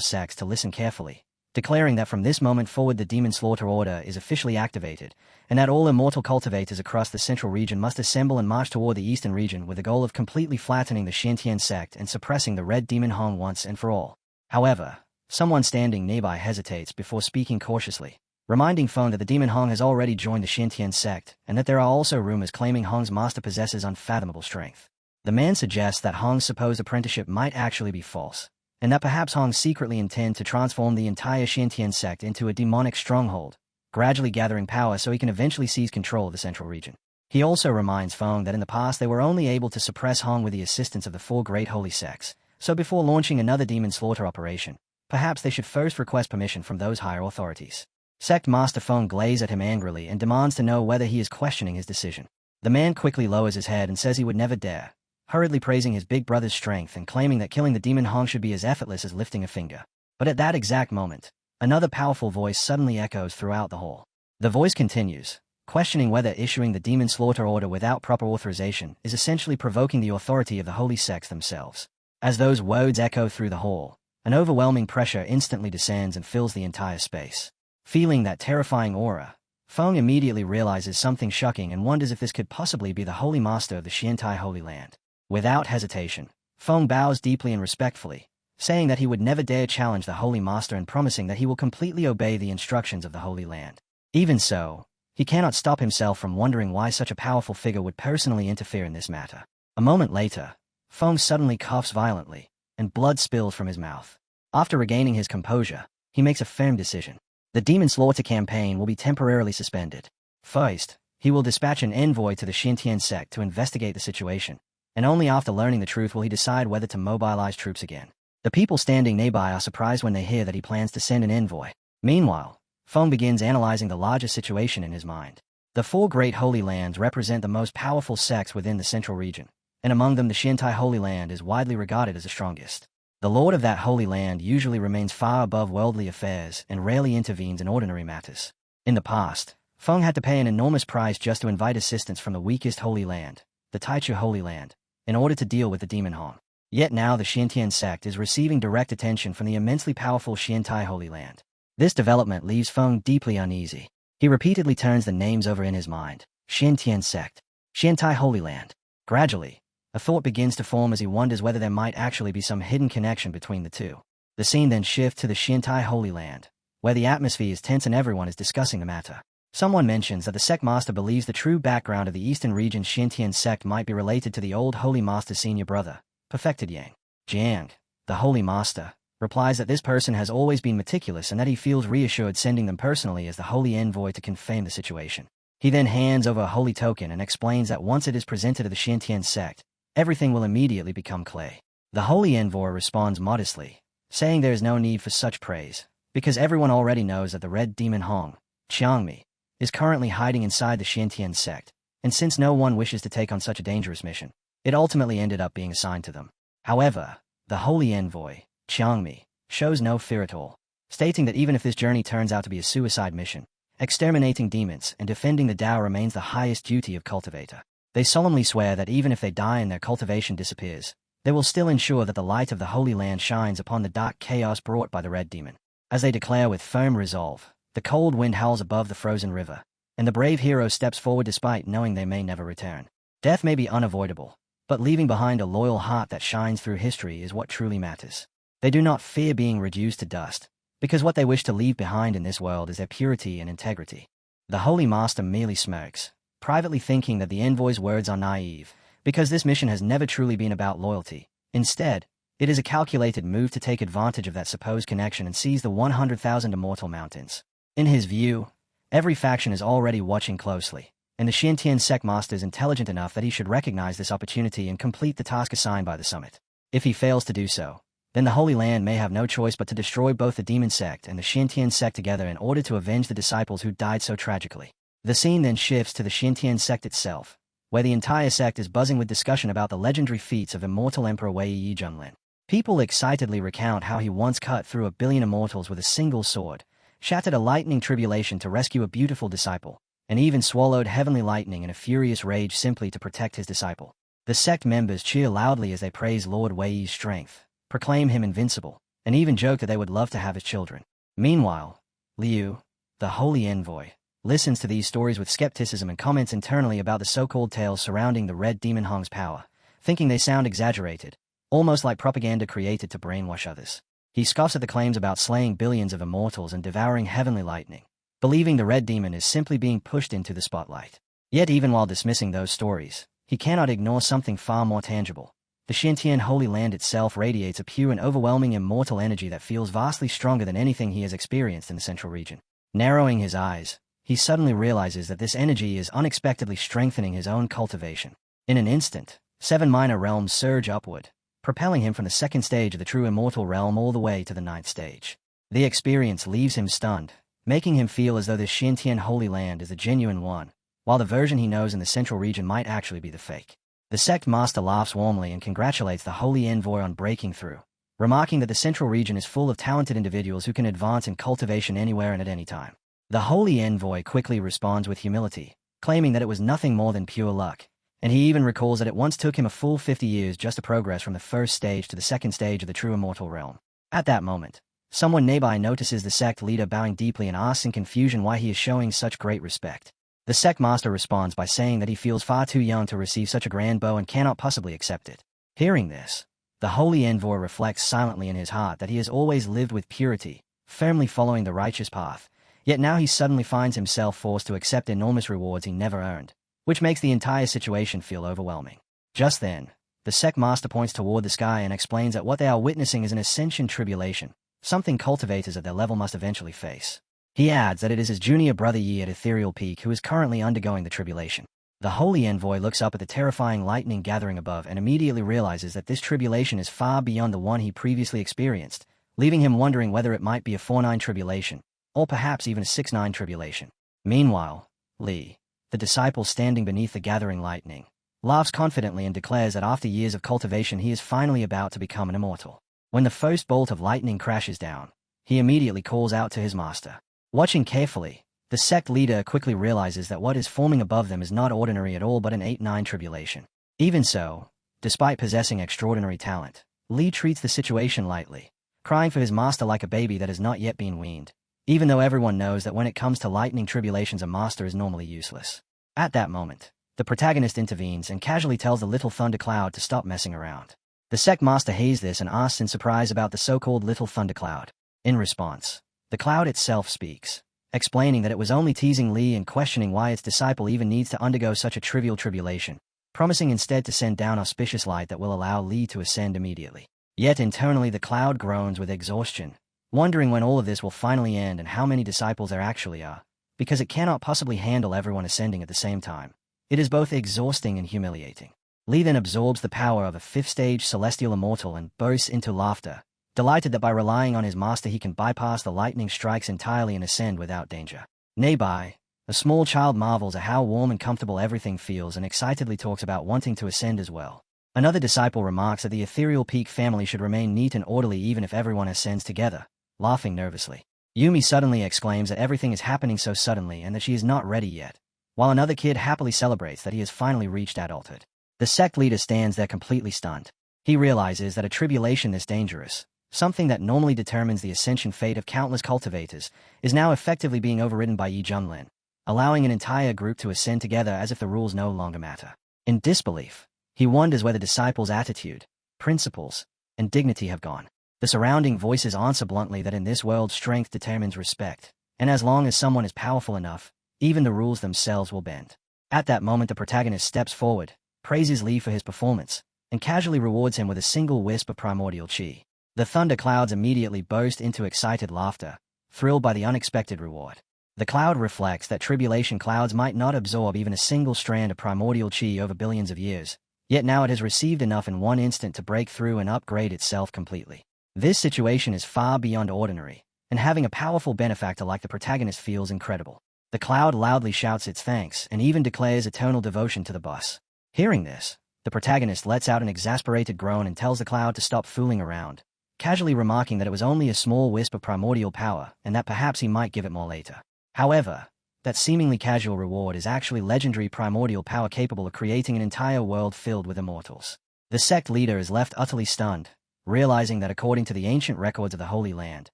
sects to listen carefully, declaring that from this moment forward the Demon Slaughter Order is officially activated, and that all immortal cultivators across the central region must assemble and march toward the eastern region with the goal of completely flattening the Shintian sect and suppressing the Red Demon Hong once and for all. However, someone standing nearby hesitates before speaking cautiously, reminding Feng that the Demon Hong has already joined the Shintian sect and that there are also rumors claiming Hong's master possesses unfathomable strength. The man suggests that Hong's supposed apprenticeship might actually be false, and that perhaps Hong secretly intends to transform the entire Shintian sect into a demonic stronghold, gradually gathering power so he can eventually seize control of the central region. He also reminds Feng that in the past they were only able to suppress Hong with the assistance of the 4 great holy sects, so before launching another demon slaughter operation, perhaps they should first request permission from those higher authorities. Sect Master Feng glazes at him angrily and demands to know whether he is questioning his decision. The man quickly lowers his head and says he would never dare, hurriedly praising his big brother's strength and claiming that killing the Demon Hong should be as effortless as lifting a finger. But at that exact moment, another powerful voice suddenly echoes throughout the hall. The voice continues, questioning whether issuing the Demon Slaughter Order without proper authorization is essentially provoking the authority of the holy sects themselves. As those words echo through the hall, an overwhelming pressure instantly descends and fills the entire space. Feeling that terrifying aura, Feng immediately realizes something shocking and wonders if this could possibly be the Holy Master of the Xiantai Holy Land. Without hesitation, Feng bows deeply and respectfully, saying that he would never dare challenge the Holy Master and promising that he will completely obey the instructions of the Holy Land. Even so, he cannot stop himself from wondering why such a powerful figure would personally interfere in this matter. A moment later, Feng suddenly coughs violently, and blood spills from his mouth. After regaining his composure, he makes a firm decision. The Demon Slaughter campaign will be temporarily suspended. First, he will dispatch an envoy to the Shintian sect to investigate the situation, and only after learning the truth will he decide whether to mobilize troops again. The people standing nearby are surprised when they hear that he plans to send an envoy. Meanwhile, Feng begins analyzing the larger situation in his mind. The 4 great holy lands represent the most powerful sects within the central region, and among them the Shintai Holy Land is widely regarded as the strongest. The lord of that holy land usually remains far above worldly affairs and rarely intervenes in ordinary matters. In the past, Feng had to pay an enormous price just to invite assistance from the weakest holy land, the Taichu Holy Land, in order to deal with the Demon Hong. Yet now the Shintian sect is receiving direct attention from the immensely powerful Shintai Holy Land. This development leaves Feng deeply uneasy. He repeatedly turns the names over in his mind. Shintian sect, Shintai Holy Land. Gradually, a thought begins to form as he wonders whether there might actually be some hidden connection between the two. The scene then shifts to the Shintai Holy Land, where the atmosphere is tense and everyone is discussing the matter. Someone mentions that the sect master believes the true background of the eastern region's Shintian sect might be related to the old holy master's senior brother, Perfected Yang. Jiang, the holy master, replies that this person has always been meticulous and that he feels reassured sending them personally as the holy envoy to confirm the situation. He then hands over a holy token and explains that once it is presented to the Shintian sect, everything will immediately become clear. The holy envoy responds modestly, saying there is no need for such praise, because everyone already knows that the Red Demon Hong, Qiangmi, is currently hiding inside the Shintian sect, and since no one wishes to take on such a dangerous mission, it ultimately ended up being assigned to them. However, the holy envoy, Qiangmi, shows no fear at all, stating that even if this journey turns out to be a suicide mission, exterminating demons and defending the Tao remains the highest duty of cultivator. They solemnly swear that even if they die and their cultivation disappears, they will still ensure that the light of the Holy Land shines upon the dark chaos brought by the Red Demon. As they declare with firm resolve, the cold wind howls above the frozen river, and the brave hero steps forward despite knowing they may never return. Death may be unavoidable, but leaving behind a loyal heart that shines through history is what truly matters. They do not fear being reduced to dust, because what they wish to leave behind in this world is their purity and integrity. The Holy Master merely smirks, privately thinking that the envoy's words are naive, because this mission has never truly been about loyalty. Instead, it is a calculated move to take advantage of that supposed connection and seize the 100,000 immortal mountains. In his view, Every faction is already watching closely, and the Xintian sect master is intelligent enough that he should recognize this opportunity and complete the task assigned by the summit. If he fails to do so, then the Holy Land may have no choice but to destroy both the demon sect and the Xintian sect together in order to avenge the disciples who died so tragically. The scene then shifts to the Xintian sect itself, where the entire sect is buzzing with discussion about the legendary feats of immortal Emperor Wei Yizhenlin. People excitedly recount how he once cut through 1 billion immortals with a single sword, shattered a lightning tribulation to rescue a beautiful disciple, and even swallowed heavenly lightning in a furious rage simply to protect his disciple. The sect members cheer loudly as they praise Lord Wei Yi's strength, proclaim him invincible, and even joke that they would love to have his children. Meanwhile, Liu, the holy envoy, listens to these stories with skepticism and comments internally about the so-called tales surrounding the Red Demon Hong's power, thinking they sound exaggerated, almost like propaganda created to brainwash others. He scoffs at the claims about slaying billions of immortals and devouring heavenly lightning, believing the Red Demon is simply being pushed into the spotlight. Yet even while dismissing those stories, he cannot ignore something far more tangible. The Xintian Holy Land itself radiates a pure and overwhelming immortal energy that feels vastly stronger than anything he has experienced in the central region. Narrowing his eyes, he suddenly realizes that this energy is unexpectedly strengthening his own cultivation. In an instant, 7 minor realms surge upward, propelling him from the 2nd stage of the true immortal realm all the way to the 9th stage. The experience leaves him stunned, making him feel as though this Xintian Holy Land is the genuine one, while the version he knows in the central region might actually be the fake. The sect master laughs warmly and congratulates the holy envoy on breaking through, remarking that the central region is full of talented individuals who can advance in cultivation anywhere and at any time. The holy envoy quickly responds with humility, claiming that it was nothing more than pure luck, and he even recalls that it once took him a full 50 years just to progress from the 1st stage to the 2nd stage of the true immortal realm. At that moment, someone nearby notices the sect leader bowing deeply and asks in confusion why he is showing such great respect. The sect master responds by saying that he feels far too young to receive such a grand bow and cannot possibly accept it. Hearing this, the holy envoy reflects silently in his heart that he has always lived with purity, firmly following the righteous path, yet now he suddenly finds himself forced to accept enormous rewards he never earned, which makes the entire situation feel overwhelming. Just then, the sect master points toward the sky and explains that what they are witnessing is an Ascension tribulation, something cultivators at their level must eventually face. He adds that it is his junior brother Yi at Ethereal Peak who is currently undergoing the tribulation. The holy envoy looks up at the terrifying lightning gathering above and immediately realizes that this tribulation is far beyond the one he previously experienced, leaving him wondering whether it might be a 4-9 tribulation, or perhaps even a 6-9 tribulation. Meanwhile, Li, the disciple standing beneath the gathering lightning, laughs confidently and declares that after years of cultivation he is finally about to become an immortal. When the first bolt of lightning crashes down, he immediately calls out to his master. Watching carefully, the sect leader quickly realizes that what is forming above them is not ordinary at all but an 8-9 tribulation. Even so, despite possessing extraordinary talent, Li treats the situation lightly, crying for his master like a baby that has not yet been weaned, even though everyone knows that when it comes to lightning tribulations a master is normally useless. At that moment, the protagonist intervenes and casually tells the little thundercloud to stop messing around. The sect master hears this and asks in surprise about the so-called little thundercloud. In response, the cloud itself speaks, explaining that it was only teasing Li and questioning why its disciple even needs to undergo such a trivial tribulation, promising instead to send down auspicious light that will allow Li to ascend immediately. Yet internally the cloud groans with exhaustion, wondering when all of this will finally end and how many disciples there actually are, because it cannot possibly handle everyone ascending at the same time. It is both exhausting and humiliating. Li then absorbs the power of a 5th-stage celestial immortal and bursts into laughter, delighted that by relying on his master he can bypass the lightning strikes entirely and ascend without danger. Nearby, a small child marvels at how warm and comfortable everything feels and excitedly talks about wanting to ascend as well. Another disciple remarks that the Ethereal Peak family should remain neat and orderly even if everyone ascends together, laughing nervously. Yumi suddenly exclaims that everything is happening so suddenly and that she is not ready yet, while another kid happily celebrates that he has finally reached adulthood. The sect leader stands there completely stunned. He realizes that a tribulation this dangerous, something that normally determines the ascension fate of countless cultivators, is now effectively being overridden by Yizhenlin, allowing an entire group to ascend together as if the rules no longer matter. In disbelief, he wonders where the disciples' attitude, principles, and dignity have gone. The surrounding voices answer bluntly that in this world strength determines respect, and as long as someone is powerful enough, even the rules themselves will bend. At that moment the protagonist steps forward, praises Li for his performance, and casually rewards him with a single wisp of primordial chi. The thunderclouds immediately burst into excited laughter, thrilled by the unexpected reward. The cloud reflects that tribulation clouds might not absorb even a single strand of primordial chi over billions of years, yet now it has received enough in one instant to break through and upgrade itself completely. This situation is far beyond ordinary, and having a powerful benefactor like the protagonist feels incredible. The cloud loudly shouts its thanks and even declares eternal devotion to the boss. Hearing this, the protagonist lets out an exasperated groan and tells the cloud to stop fooling around, casually remarking that it was only a small wisp of primordial power and that perhaps he might give it more later. However, that seemingly casual reward is actually legendary primordial power capable of creating an entire world filled with immortals. The sect leader is left utterly stunned, realizing that according to the ancient records of the Holy Land,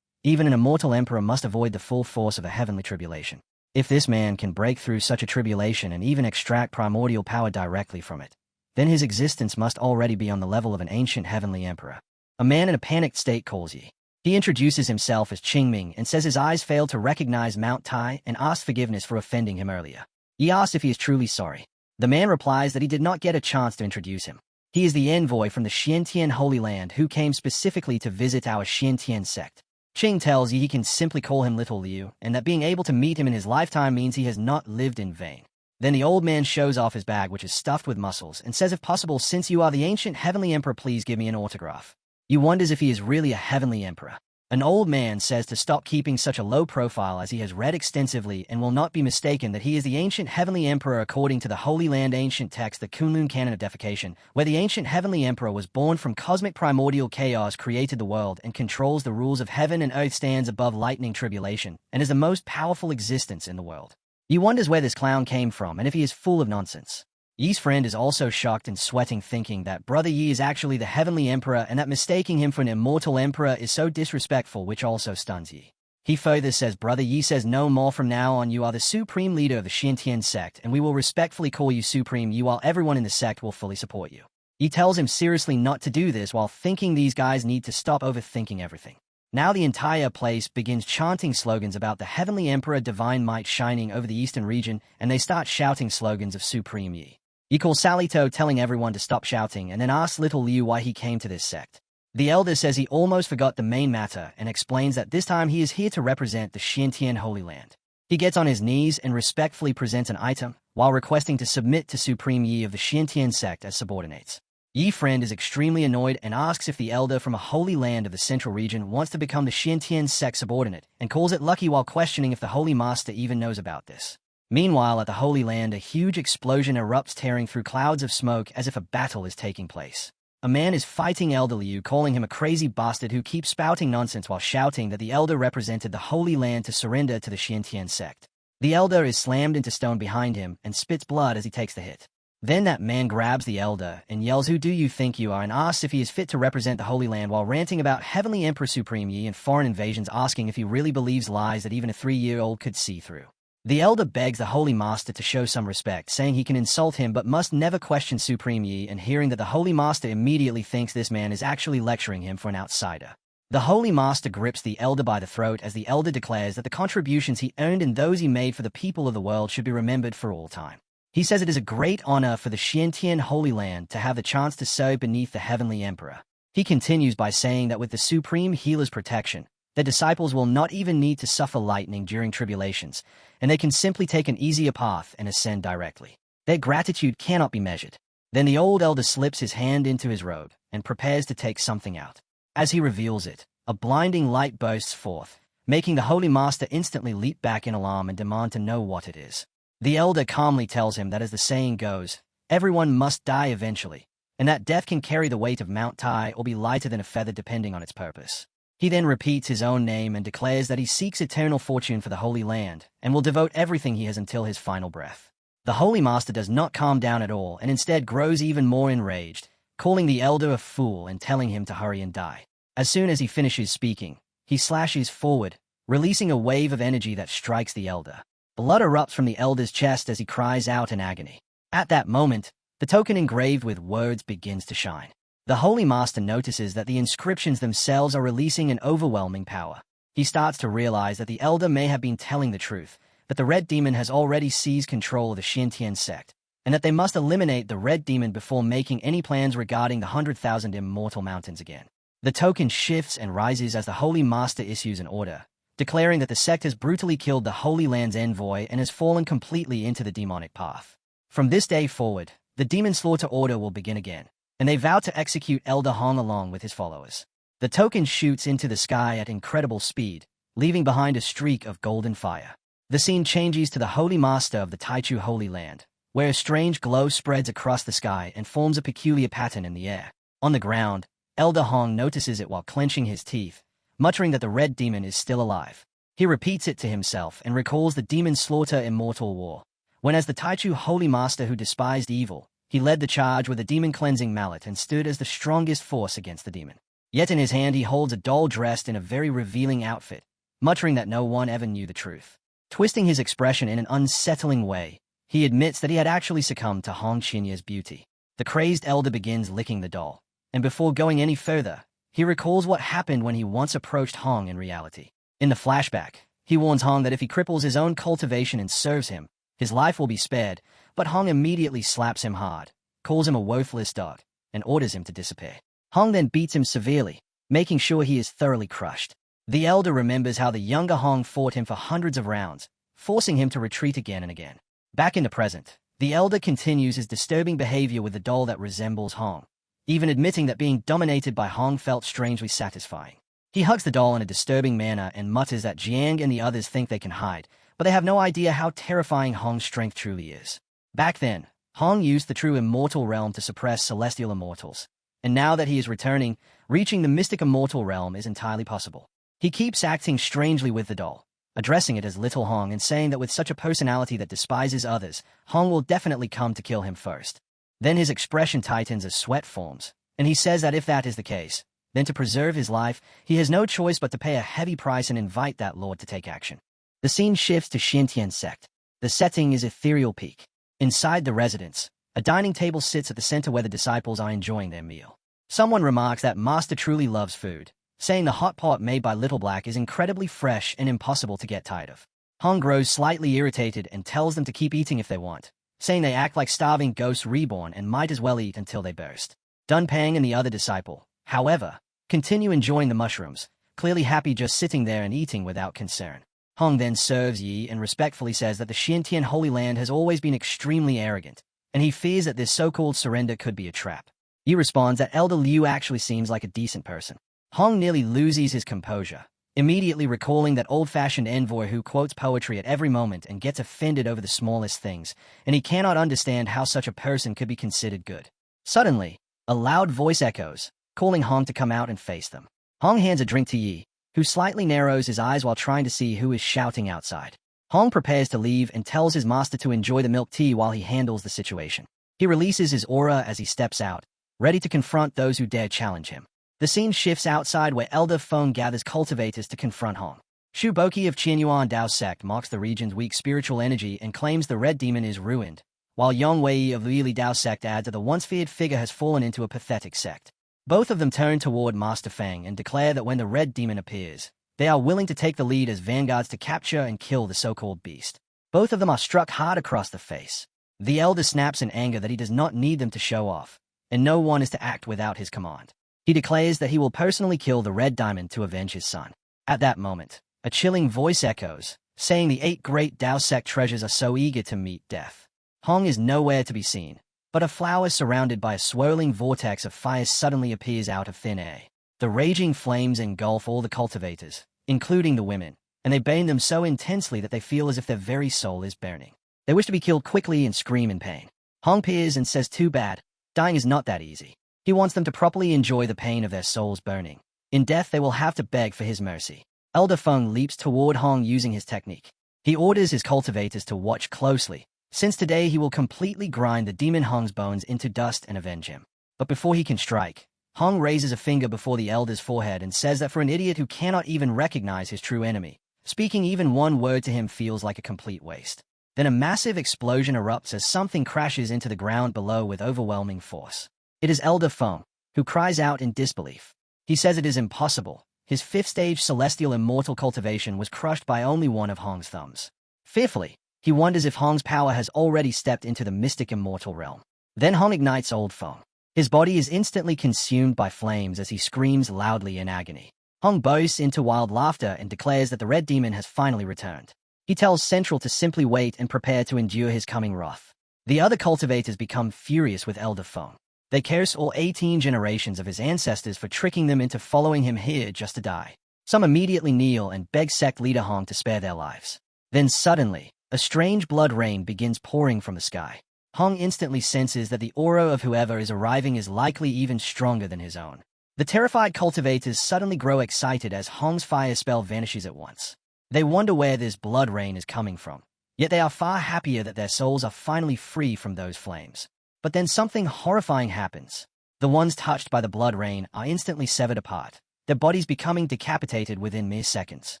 even an immortal emperor must avoid the full force of a heavenly tribulation. If this man can break through such a tribulation and even extract primordial power directly from it, then his existence must already be on the level of an ancient heavenly emperor. A man in a panicked state calls Yi. He introduces himself as Qingming and says his eyes failed to recognize Mount Tai and asks forgiveness for offending him earlier. He asks if he is truly sorry. The man replies that he did not get a chance to introduce him. He is the envoy from the Xiantian Holy Land who came specifically to visit our Xiantian sect. Qing tells Yi he can simply call him Little Liu, and that being able to meet him in his lifetime means he has not lived in vain. Then the old man shows off his bag, which is stuffed with mussels, and says if possible, since you are the ancient heavenly emperor, please give me an autograph. He wonders if he is really a heavenly emperor. An old man says to stop keeping such a low profile as he has read extensively and will not be mistaken that he is the ancient heavenly emperor according to the Holy Land ancient text, the Kunlun Canon of Defecation, where the ancient heavenly emperor was born from cosmic primordial chaos, created the world, and controls the rules of heaven and earth, stands above lightning tribulation, and is the most powerful existence in the world. He wonders where this clown came from and if he is full of nonsense. Yi's friend is also shocked and sweating, thinking that Brother Yi is actually the heavenly emperor and that mistaking him for an immortal emperor is so disrespectful, which also stuns Yi. He further says Brother Yi says no more from now on, you are the supreme leader of the Xiantian sect and we will respectfully call you Supreme Yi while everyone in the sect will fully support you. He tells him seriously not to do this while thinking these guys need to stop overthinking everything. Now the entire place begins chanting slogans about the heavenly emperor divine might shining over the eastern region, and they start shouting slogans of Supreme Yi. He calls Salito, telling everyone to stop shouting, and then asks Little Liu why he came to this sect. The elder says he almost forgot the main matter and explains that this time he is here to represent the Xiantian Holy Land. He gets on his knees and respectfully presents an item, while requesting to submit to Supreme Yi of the Xiantian sect as subordinates. Yi's friend is extremely annoyed and asks if the elder from a holy land of the central region wants to become the Xiantian sect subordinate, and calls it lucky while questioning if the Holy Master even knows about this. Meanwhile, at the Holy Land, a huge explosion erupts, tearing through clouds of smoke as if a battle is taking place. A man is fighting Elder Liu, calling him a crazy bastard who keeps spouting nonsense while shouting that the elder represented the Holy Land to surrender to the Xiantian sect. The elder is slammed into stone behind him and spits blood as he takes the hit. Then that man grabs the elder and yells, "Who do you think you are?" and asks if he is fit to represent the Holy Land while ranting about Heavenly Emperor Supreme Yi and foreign invasions, asking if he really believes lies that even a 3-year-old could see through. The elder begs the Holy Master to show some respect, saying he can insult him but must never question Supreme Yi, and hearing that the Holy Master immediately thinks this man is actually lecturing him for an outsider. The Holy Master grips the elder by the throat as the elder declares that the contributions he earned and those he made for the people of the world should be remembered for all time. He says it is a great honor for the Xiantian Holy Land to have the chance to serve beneath the Heavenly Emperor. He continues by saying that with the Supreme Healer's protection, the disciples will not even need to suffer lightning during tribulations, and they can simply take an easier path and ascend directly. Their gratitude cannot be measured. Then the old elder slips his hand into his robe and prepares to take something out. As he reveals it, a blinding light bursts forth, making the Holy Master instantly leap back in alarm and demand to know what it is. The elder calmly tells him that, as the saying goes, everyone must die eventually, and that death can carry the weight of Mount Tai or be lighter than a feather depending on its purpose. He then repeats his own name and declares that he seeks eternal fortune for the Holy Land and will devote everything he has until his final breath. The Holy Master does not calm down at all and instead grows even more enraged, calling the elder a fool and telling him to hurry and die. As soon as he finishes speaking, he slashes forward, releasing a wave of energy that strikes the elder. Blood erupts from the elder's chest as he cries out in agony. At that moment, the token engraved with words begins to shine. The Holy Master notices that the inscriptions themselves are releasing an overwhelming power. He starts to realize that the elder may have been telling the truth, that the Red Demon has already seized control of the Xiantian sect, and that they must eliminate the Red Demon before making any plans regarding the 100,000 Immortal Mountains again. The token shifts and rises as the Holy Master issues an order, declaring that the sect has brutally killed the Holy Land's envoy and has fallen completely into the demonic path. From this day forward, the demon slaughter order will begin again, and they vow to execute Elder Hong along with his followers. The token shoots into the sky at incredible speed, leaving behind a streak of golden fire. The scene changes to the Holy Master of the Taichu Holy Land, where a strange glow spreads across the sky and forms a peculiar pattern in the air. On the ground, Elder Hong notices it while clenching his teeth, muttering that the red demon is still alive. He repeats it to himself and recalls the demon slaughter immortal war, when as the Taichu Holy Master who despised evil, he led the charge with a demon-cleansing mallet and stood as the strongest force against the demon. Yet in his hand he holds a doll dressed in a very revealing outfit, muttering that no one ever knew the truth. Twisting his expression in an unsettling way, he admits that he had actually succumbed to Hong Chinya's beauty. The crazed elder begins licking the doll, and before going any further, he recalls what happened when he once approached Hong in reality. In the flashback, he warns Hong that if he cripples his own cultivation and serves him, his life will be spared, but Hong immediately slaps him hard, calls him a worthless dog, and orders him to disappear. Hong then beats him severely, making sure he is thoroughly crushed. The elder remembers how the younger Hong fought him for hundreds of rounds, forcing him to retreat again and again. Back in the present, the elder continues his disturbing behavior with a doll that resembles Hong, even admitting that being dominated by Hong felt strangely satisfying. He hugs the doll in a disturbing manner and mutters that Jiang and the others think they can hide, but they have no idea how terrifying Hong's strength truly is. Back then, Hong used the true immortal realm to suppress celestial immortals, and now that he is returning, reaching the mystic immortal realm is entirely possible. He keeps acting strangely with the doll, addressing it as Little Hong and saying that with such a personality that despises others, Hong will definitely come to kill him first. Then his expression tightens as sweat forms, and he says that if that is the case, then to preserve his life, he has no choice but to pay a heavy price and invite that lord to take action. The scene shifts to Xintian's sect. The setting is Ethereal Peak. Inside the residence, a dining table sits at the center where the disciples are enjoying their meal. Someone remarks that Master truly loves food, saying the hot pot made by Little Black is incredibly fresh and impossible to get tired of. Hong grows slightly irritated and tells them to keep eating if they want, saying they act like starving ghosts reborn and might as well eat until they burst. Dunpang and the other disciple, however, continue enjoying the mushrooms, clearly happy just sitting there and eating without concern. Hong then serves Yi and respectfully says that the Xintian Holy Land has always been extremely arrogant, and he fears that this so-called surrender could be a trap. Yi responds that Elder Liu actually seems like a decent person. Hong nearly loses his composure, immediately recalling that old-fashioned envoy who quotes poetry at every moment and gets offended over the smallest things, and he cannot understand how such a person could be considered good. Suddenly, a loud voice echoes, calling Hong to come out and face them. Hong hands a drink to Yi, who slightly narrows his eyes while trying to see who is shouting outside. Hong prepares to leave and tells his master to enjoy the milk tea while he handles the situation. He releases his aura as he steps out, ready to confront those who dare challenge him. The scene shifts outside where Elder Feng gathers cultivators to confront Hong. Shu Boki of Qianyuan Dao sect mocks the region's weak spiritual energy and claims the red demon is ruined, while Yang Wei of Lili Dao sect adds that the once feared figure has fallen into a pathetic sect. Both of them turn toward Master Feng and declare that when the red demon appears, they are willing to take the lead as vanguards to capture and kill the so-called beast. Both of them are struck hard across the face. The elder snaps in anger that he does not need them to show off, and no one is to act without his command. He declares that he will personally kill the red diamond to avenge his son. At that moment, a chilling voice echoes, saying the 8 great Dao sect treasures are so eager to meet death. Hong is nowhere to be seen, but a flower surrounded by a swirling vortex of fire suddenly appears out of thin air. The raging flames engulf all the cultivators, including the women, and they burn them so intensely that they feel as if their very soul is burning. They wish to be killed quickly and scream in pain. Hong peers and says too bad, dying is not that easy. He wants them to properly enjoy the pain of their souls burning. In death they will have to beg for his mercy. Elder Feng leaps toward Hong using his technique. He orders his cultivators to watch closely, since today he will completely grind the demon Hong's bones into dust and avenge him. But before he can strike, Hong raises a finger before the elder's forehead and says that for an idiot who cannot even recognize his true enemy, speaking even one word to him feels like a complete waste. Then a massive explosion erupts as something crashes into the ground below with overwhelming force. It is Elder Feng, who cries out in disbelief. He says it is impossible. His 5th-stage celestial immortal cultivation was crushed by only one of Hong's thumbs. Fearfully, he wonders if Hong's power has already stepped into the mystic immortal realm. Then Hong ignites Old Feng. His body is instantly consumed by flames as he screams loudly in agony. Hong boasts into wild laughter and declares that the red demon has finally returned. He tells Central to simply wait and prepare to endure his coming wrath. The other cultivators become furious with Elder Feng. They curse all 18 generations of his ancestors for tricking them into following him here just to die. Some immediately kneel and beg sect leader Hong to spare their lives. Then suddenly, a strange blood rain begins pouring from the sky. Hong instantly senses that the aura of whoever is arriving is likely even stronger than his own. The terrified cultivators suddenly grow excited as Hong's fire spell vanishes at once. They wonder where this blood rain is coming from. Yet they are far happier that their souls are finally free from those flames. But then something horrifying happens. The ones touched by the blood rain are instantly severed apart, their bodies becoming decapitated within mere seconds.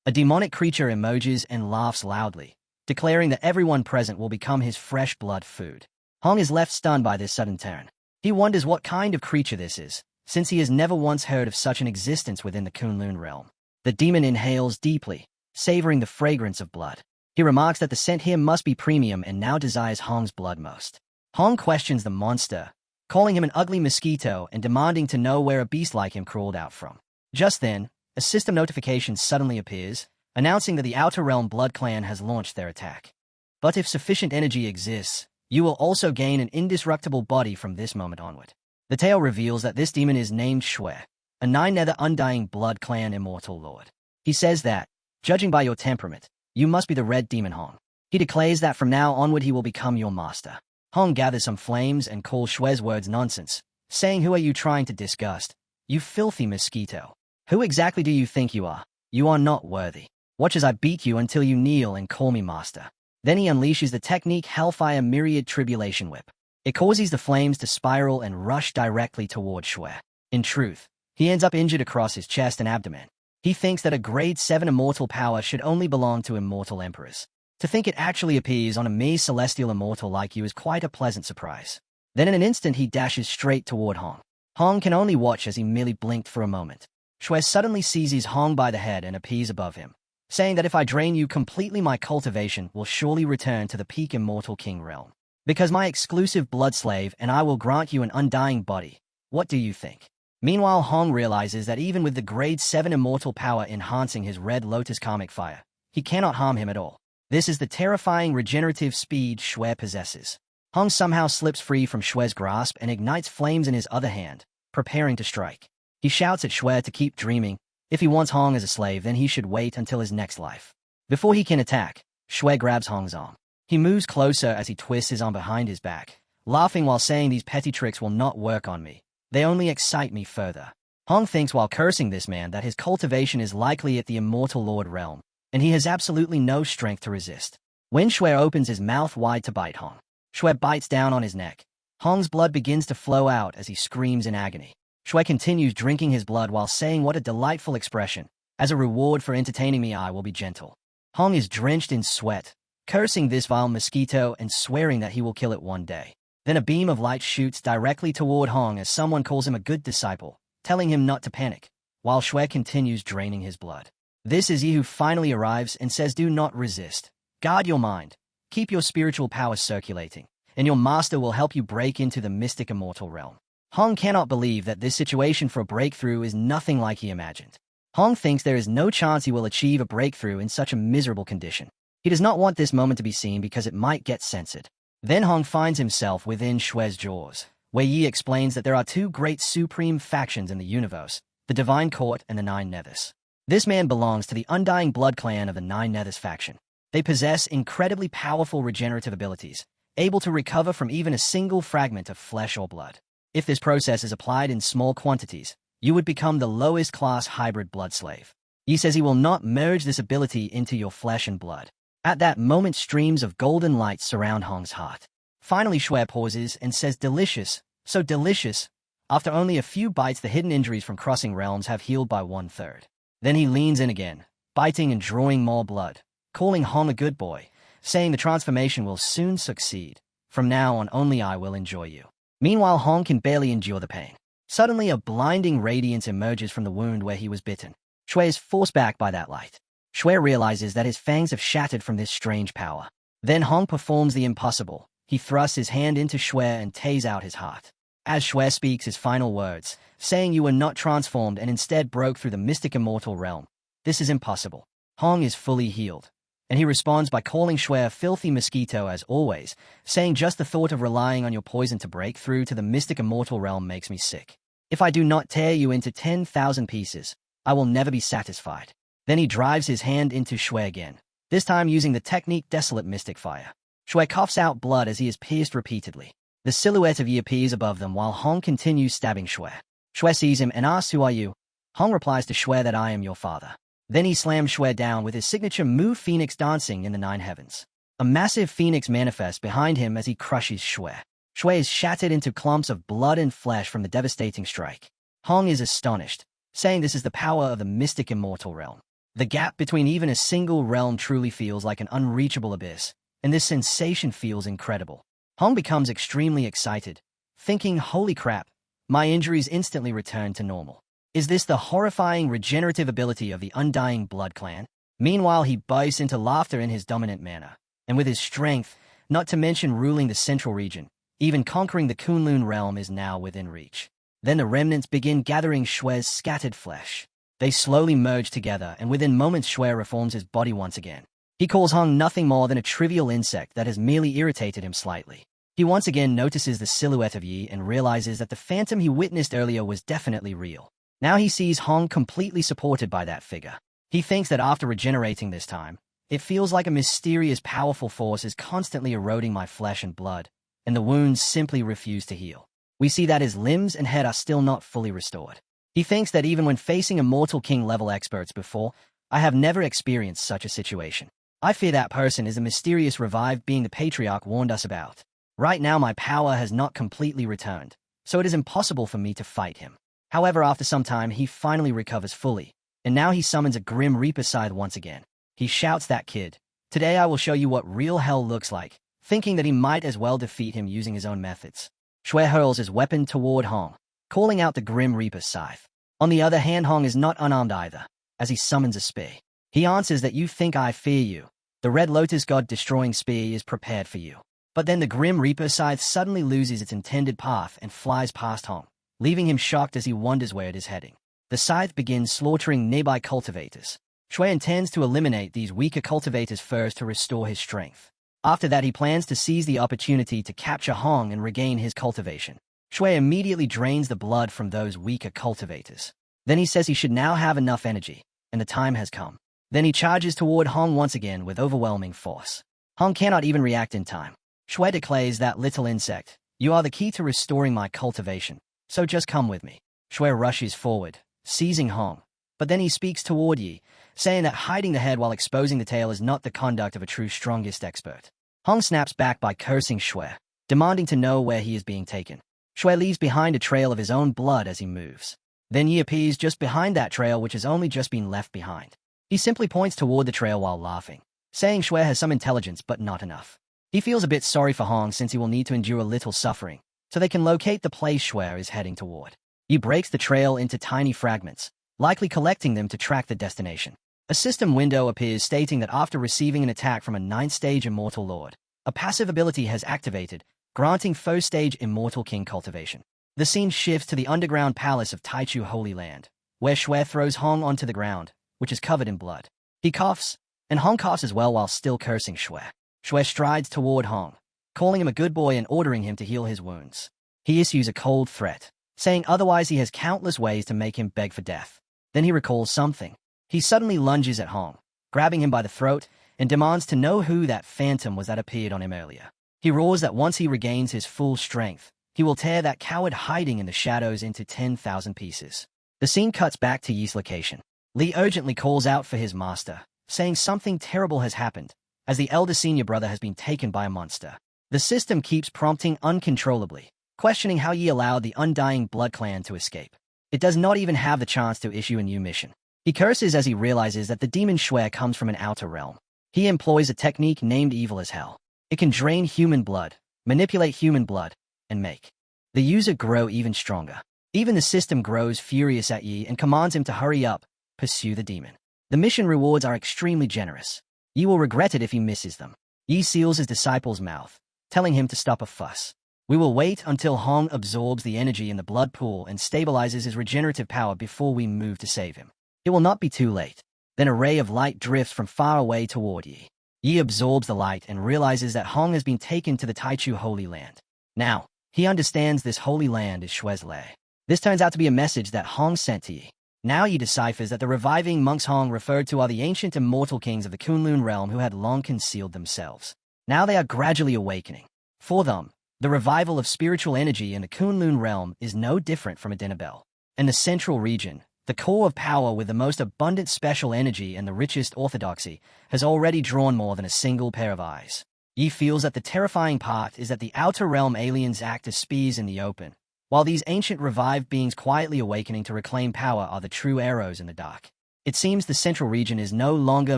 A demonic creature emerges and laughs loudly, declaring that everyone present will become his fresh blood food. Hong is left stunned by this sudden turn. He wonders what kind of creature this is, since he has never once heard of such an existence within the Kunlun realm. The demon inhales deeply, savoring the fragrance of blood. He remarks that the scent here must be premium and now desires Hong's blood most. Hong questions the monster, calling him an ugly mosquito and demanding to know where a beast like him crawled out from. Just then, a system notification suddenly appears, announcing that the Outer Realm Blood Clan has launched their attack. But if sufficient energy exists, you will also gain an indestructible body from this moment onward. The tale reveals that this demon is named Shui, a Nine-Nether Undying Blood Clan immortal lord. He says that, judging by your temperament, you must be the Red Demon Hong. He declares that from now onward he will become your master. Hong gathers some flames and calls Shue's words nonsense, saying, "Who are you trying to disgust? You filthy mosquito. Who exactly do you think you are? You are not worthy. Watch as I beat you until you kneel and call me master." Then he unleashes the technique Hellfire Myriad Tribulation Whip. It causes the flames to spiral and rush directly toward Shui. In truth, he ends up injured across his chest and abdomen. He thinks that a grade 7 immortal power should only belong to immortal emperors. To think it actually appears on a mere celestial immortal like you is quite a pleasant surprise. Then in an instant he dashes straight toward Hong. Hong can only watch as he merely blinked for a moment. Shui suddenly seizes Hong by the head and appears above him, saying that if I drain you completely, my cultivation will surely return to the peak immortal king realm. Because my exclusive blood slave and I will grant you an undying body. What do you think? Meanwhile, Hong realizes that even with the grade 7 immortal power enhancing his red lotus karmic fire, he cannot harm him at all. This is the terrifying regenerative speed Shui possesses. Hong somehow slips free from Shui's grasp and ignites flames in his other hand, preparing to strike. He shouts at Shui to keep dreaming. If he wants Hong as a slave, then he should wait until his next life. Before he can attack, Shui grabs Hong's arm. He moves closer as he twists his arm behind his back, laughing while saying, "These petty tricks will not work on me. They only excite me further." Hong thinks while cursing this man that his cultivation is likely at the immortal lord realm, and he has absolutely no strength to resist. When Shui opens his mouth wide to bite Hong, Shui bites down on his neck. Hong's blood begins to flow out as he screams in agony. Shui continues drinking his blood while saying, "What a delightful expression. As a reward for entertaining me, I will be gentle." Hong is drenched in sweat, cursing this vile mosquito and swearing that he will kill it one day. Then a beam of light shoots directly toward Hong as someone calls him a good disciple, telling him not to panic, while Shui continues draining his blood. This is he who finally arrives and says, "Do not resist. Guard your mind. Keep your spiritual power circulating, and your master will help you break into the mystic immortal realm." Hong cannot believe that this situation for a breakthrough is nothing like he imagined. Hong thinks there is no chance he will achieve a breakthrough in such a miserable condition. He does not want this moment to be seen because it might get censored. Then Hong finds himself within Shui's jaws, where Yi explains that there are two great supreme factions in the universe, the Divine Court and the Nine Nethers. This man belongs to the Undying Blood Clan of the Nine Nethers faction. They possess incredibly powerful regenerative abilities, able to recover from even a single fragment of flesh or blood. If this process is applied in small quantities, you would become the lowest class hybrid blood slave. Yi says he will not merge this ability into your flesh and blood. At that moment, streams of golden light surround Hong's heart. Finally, Shui pauses and says, "Delicious, so delicious." After only a few bites, the hidden injuries from crossing realms have healed by 1/3. Then he leans in again, biting and drawing more blood, calling Hong a good boy, saying the transformation will soon succeed. From now on, only I will enjoy you. Meanwhile, Hong can barely endure the pain. Suddenly, a blinding radiance emerges from the wound where he was bitten. Shui is forced back by that light. Shui realizes that his fangs have shattered from this strange power. Then Hong performs the impossible. He thrusts his hand into Shui and tears out his heart. As Xue speaks his final words, saying you were not transformed and instead broke through the mystic immortal realm. This is impossible. Hong is fully healed. And he responds by calling Xue a filthy mosquito as always, saying just the thought of relying on your poison to break through to the mystic immortal realm makes me sick. If I do not tear you into 10,000 pieces, I will never be satisfied. Then he drives his hand into Xue again, this time using the technique Desolate Mystic Fire. Xue coughs out blood as he is pierced repeatedly. The silhouette of Yi appears above them while Hong continues stabbing Xue. Xue sees him and asks, "Who are you?" Hong replies to Xue that I am your father. Then he slams Xue down with his signature move Phoenix dancing in the 9 heavens. A massive phoenix manifests behind him as he crushes Xue. Xue is shattered into clumps of blood and flesh from the devastating strike. Hong is astonished, saying this is the power of the mystic immortal realm. The gap between even a single realm truly feels like an unreachable abyss, and this sensation feels incredible. Hong becomes extremely excited, thinking, holy crap, my injuries instantly return to normal. Is this the horrifying regenerative ability of the Undying Blood Clan? Meanwhile, he bursts into laughter in his dominant manner, and with his strength, not to mention ruling the central region, even conquering the Kunlun realm is now within reach. Then the remnants begin gathering Xue's scattered flesh. They slowly merge together, and within moments Xue reforms his body once again. He calls Hong nothing more than a trivial insect that has merely irritated him slightly. He once again notices the silhouette of Yi and realizes that the phantom he witnessed earlier was definitely real. Now he sees Hong completely supported by that figure. He thinks that after regenerating this time, it feels like a mysterious, powerful force is constantly eroding my flesh and blood, and the wounds simply refuse to heal. We see that his limbs and head are still not fully restored. He thinks that even when facing Immortal King-level experts before, I have never experienced such a situation. I fear that person is the mysterious revived being the Patriarch warned us about. Right now my power has not completely returned, so it is impossible for me to fight him. However, after some time, he finally recovers fully, and now he summons a Grim Reaper scythe once again. He shouts that kid, "Today I will show you what real hell looks like," thinking that he might as well defeat him using his own methods. Xue hurls his weapon toward Hong, calling out the Grim Reaper scythe. On the other hand, Hong is not unarmed either, as he summons a spear. He answers that you think I fear you. The Red Lotus God-destroying spear is prepared for you. But then the Grim Reaper scythe suddenly loses its intended path and flies past Hong, leaving him shocked as he wonders where it is heading. The scythe begins slaughtering nearby cultivators. Xue intends to eliminate these weaker cultivators first to restore his strength. After that, he plans to seize the opportunity to capture Hong and regain his cultivation. Xue immediately drains the blood from those weaker cultivators. Then he says he should now have enough energy, and the time has come. Then he charges toward Hong once again with overwhelming force. Hong cannot even react in time. Xue declares that little insect, "You are the key to restoring my cultivation, so just come with me." Xue rushes forward, seizing Hong, but then he speaks toward Yi, saying that hiding the head while exposing the tail is not the conduct of a true strongest expert. Hong snaps back by cursing Xue, demanding to know where he is being taken. Xue leaves behind a trail of his own blood as he moves. Then Yi appears just behind that trail which has only just been left behind. He simply points toward the trail while laughing, saying Xue has some intelligence but not enough. He feels a bit sorry for Hong since he will need to endure a little suffering, so they can locate the place Xue is heading toward. He breaks the trail into tiny fragments, likely collecting them to track the destination. A system window appears stating that after receiving an attack from a 9th-stage Immortal Lord, a passive ability has activated, granting 1st-stage Immortal King cultivation. The scene shifts to the underground palace of Taichu Holy Land, where Xue throws Hong onto the ground, which is covered in blood. He coughs, and Hong coughs as well while still cursing Xue. Xue strides toward Hong, calling him a good boy and ordering him to heal his wounds. He issues a cold threat, saying otherwise he has countless ways to make him beg for death. Then he recalls something. He suddenly lunges at Hong, grabbing him by the throat, and demands to know who that phantom was that appeared on him earlier. He roars that once he regains his full strength, he will tear that coward hiding in the shadows into 10,000 pieces. The scene cuts back to Yi's location. Li urgently calls out for his master, saying something terrible has happened, as the elder senior brother has been taken by a monster. The system keeps prompting uncontrollably, questioning how Yi allowed the Undying Blood Clan to escape. It does not even have the chance to issue a new mission. He curses as he realizes that the demon Xue comes from an outer realm. He employs a technique named Evil as Hell. It can drain human blood, manipulate human blood, and make the user grow even stronger. Even the system grows furious at Yi and commands him to hurry up, pursue the demon. The mission rewards are extremely generous. Yi will regret it if he misses them. Yi seals his disciple's mouth, telling him to stop a fuss. We will wait until Hong absorbs the energy in the blood pool and stabilizes his regenerative power before we move to save him. It will not be too late. Then a ray of light drifts from far away toward Yi. Yi absorbs the light and realizes that Hong has been taken to the Taichu Holy Land. Now, he understands this holy land is Shuezle. This turns out to be a message that Hong sent to Yi. Now Yi deciphers that the reviving monks Hong referred to are the ancient immortal kings of the Kunlun realm who had long concealed themselves. Now they are gradually awakening. For them, the revival of spiritual energy in the Kunlun realm is no different from a dinner bell. In the central region, the core of power with the most abundant special energy and the richest orthodoxy has already drawn more than a single pair of eyes. Yi feels that the terrifying part is that the outer realm aliens act as spies in the open, while these ancient revived beings quietly awakening to reclaim power are the true arrows in the dark. It seems the central region is no longer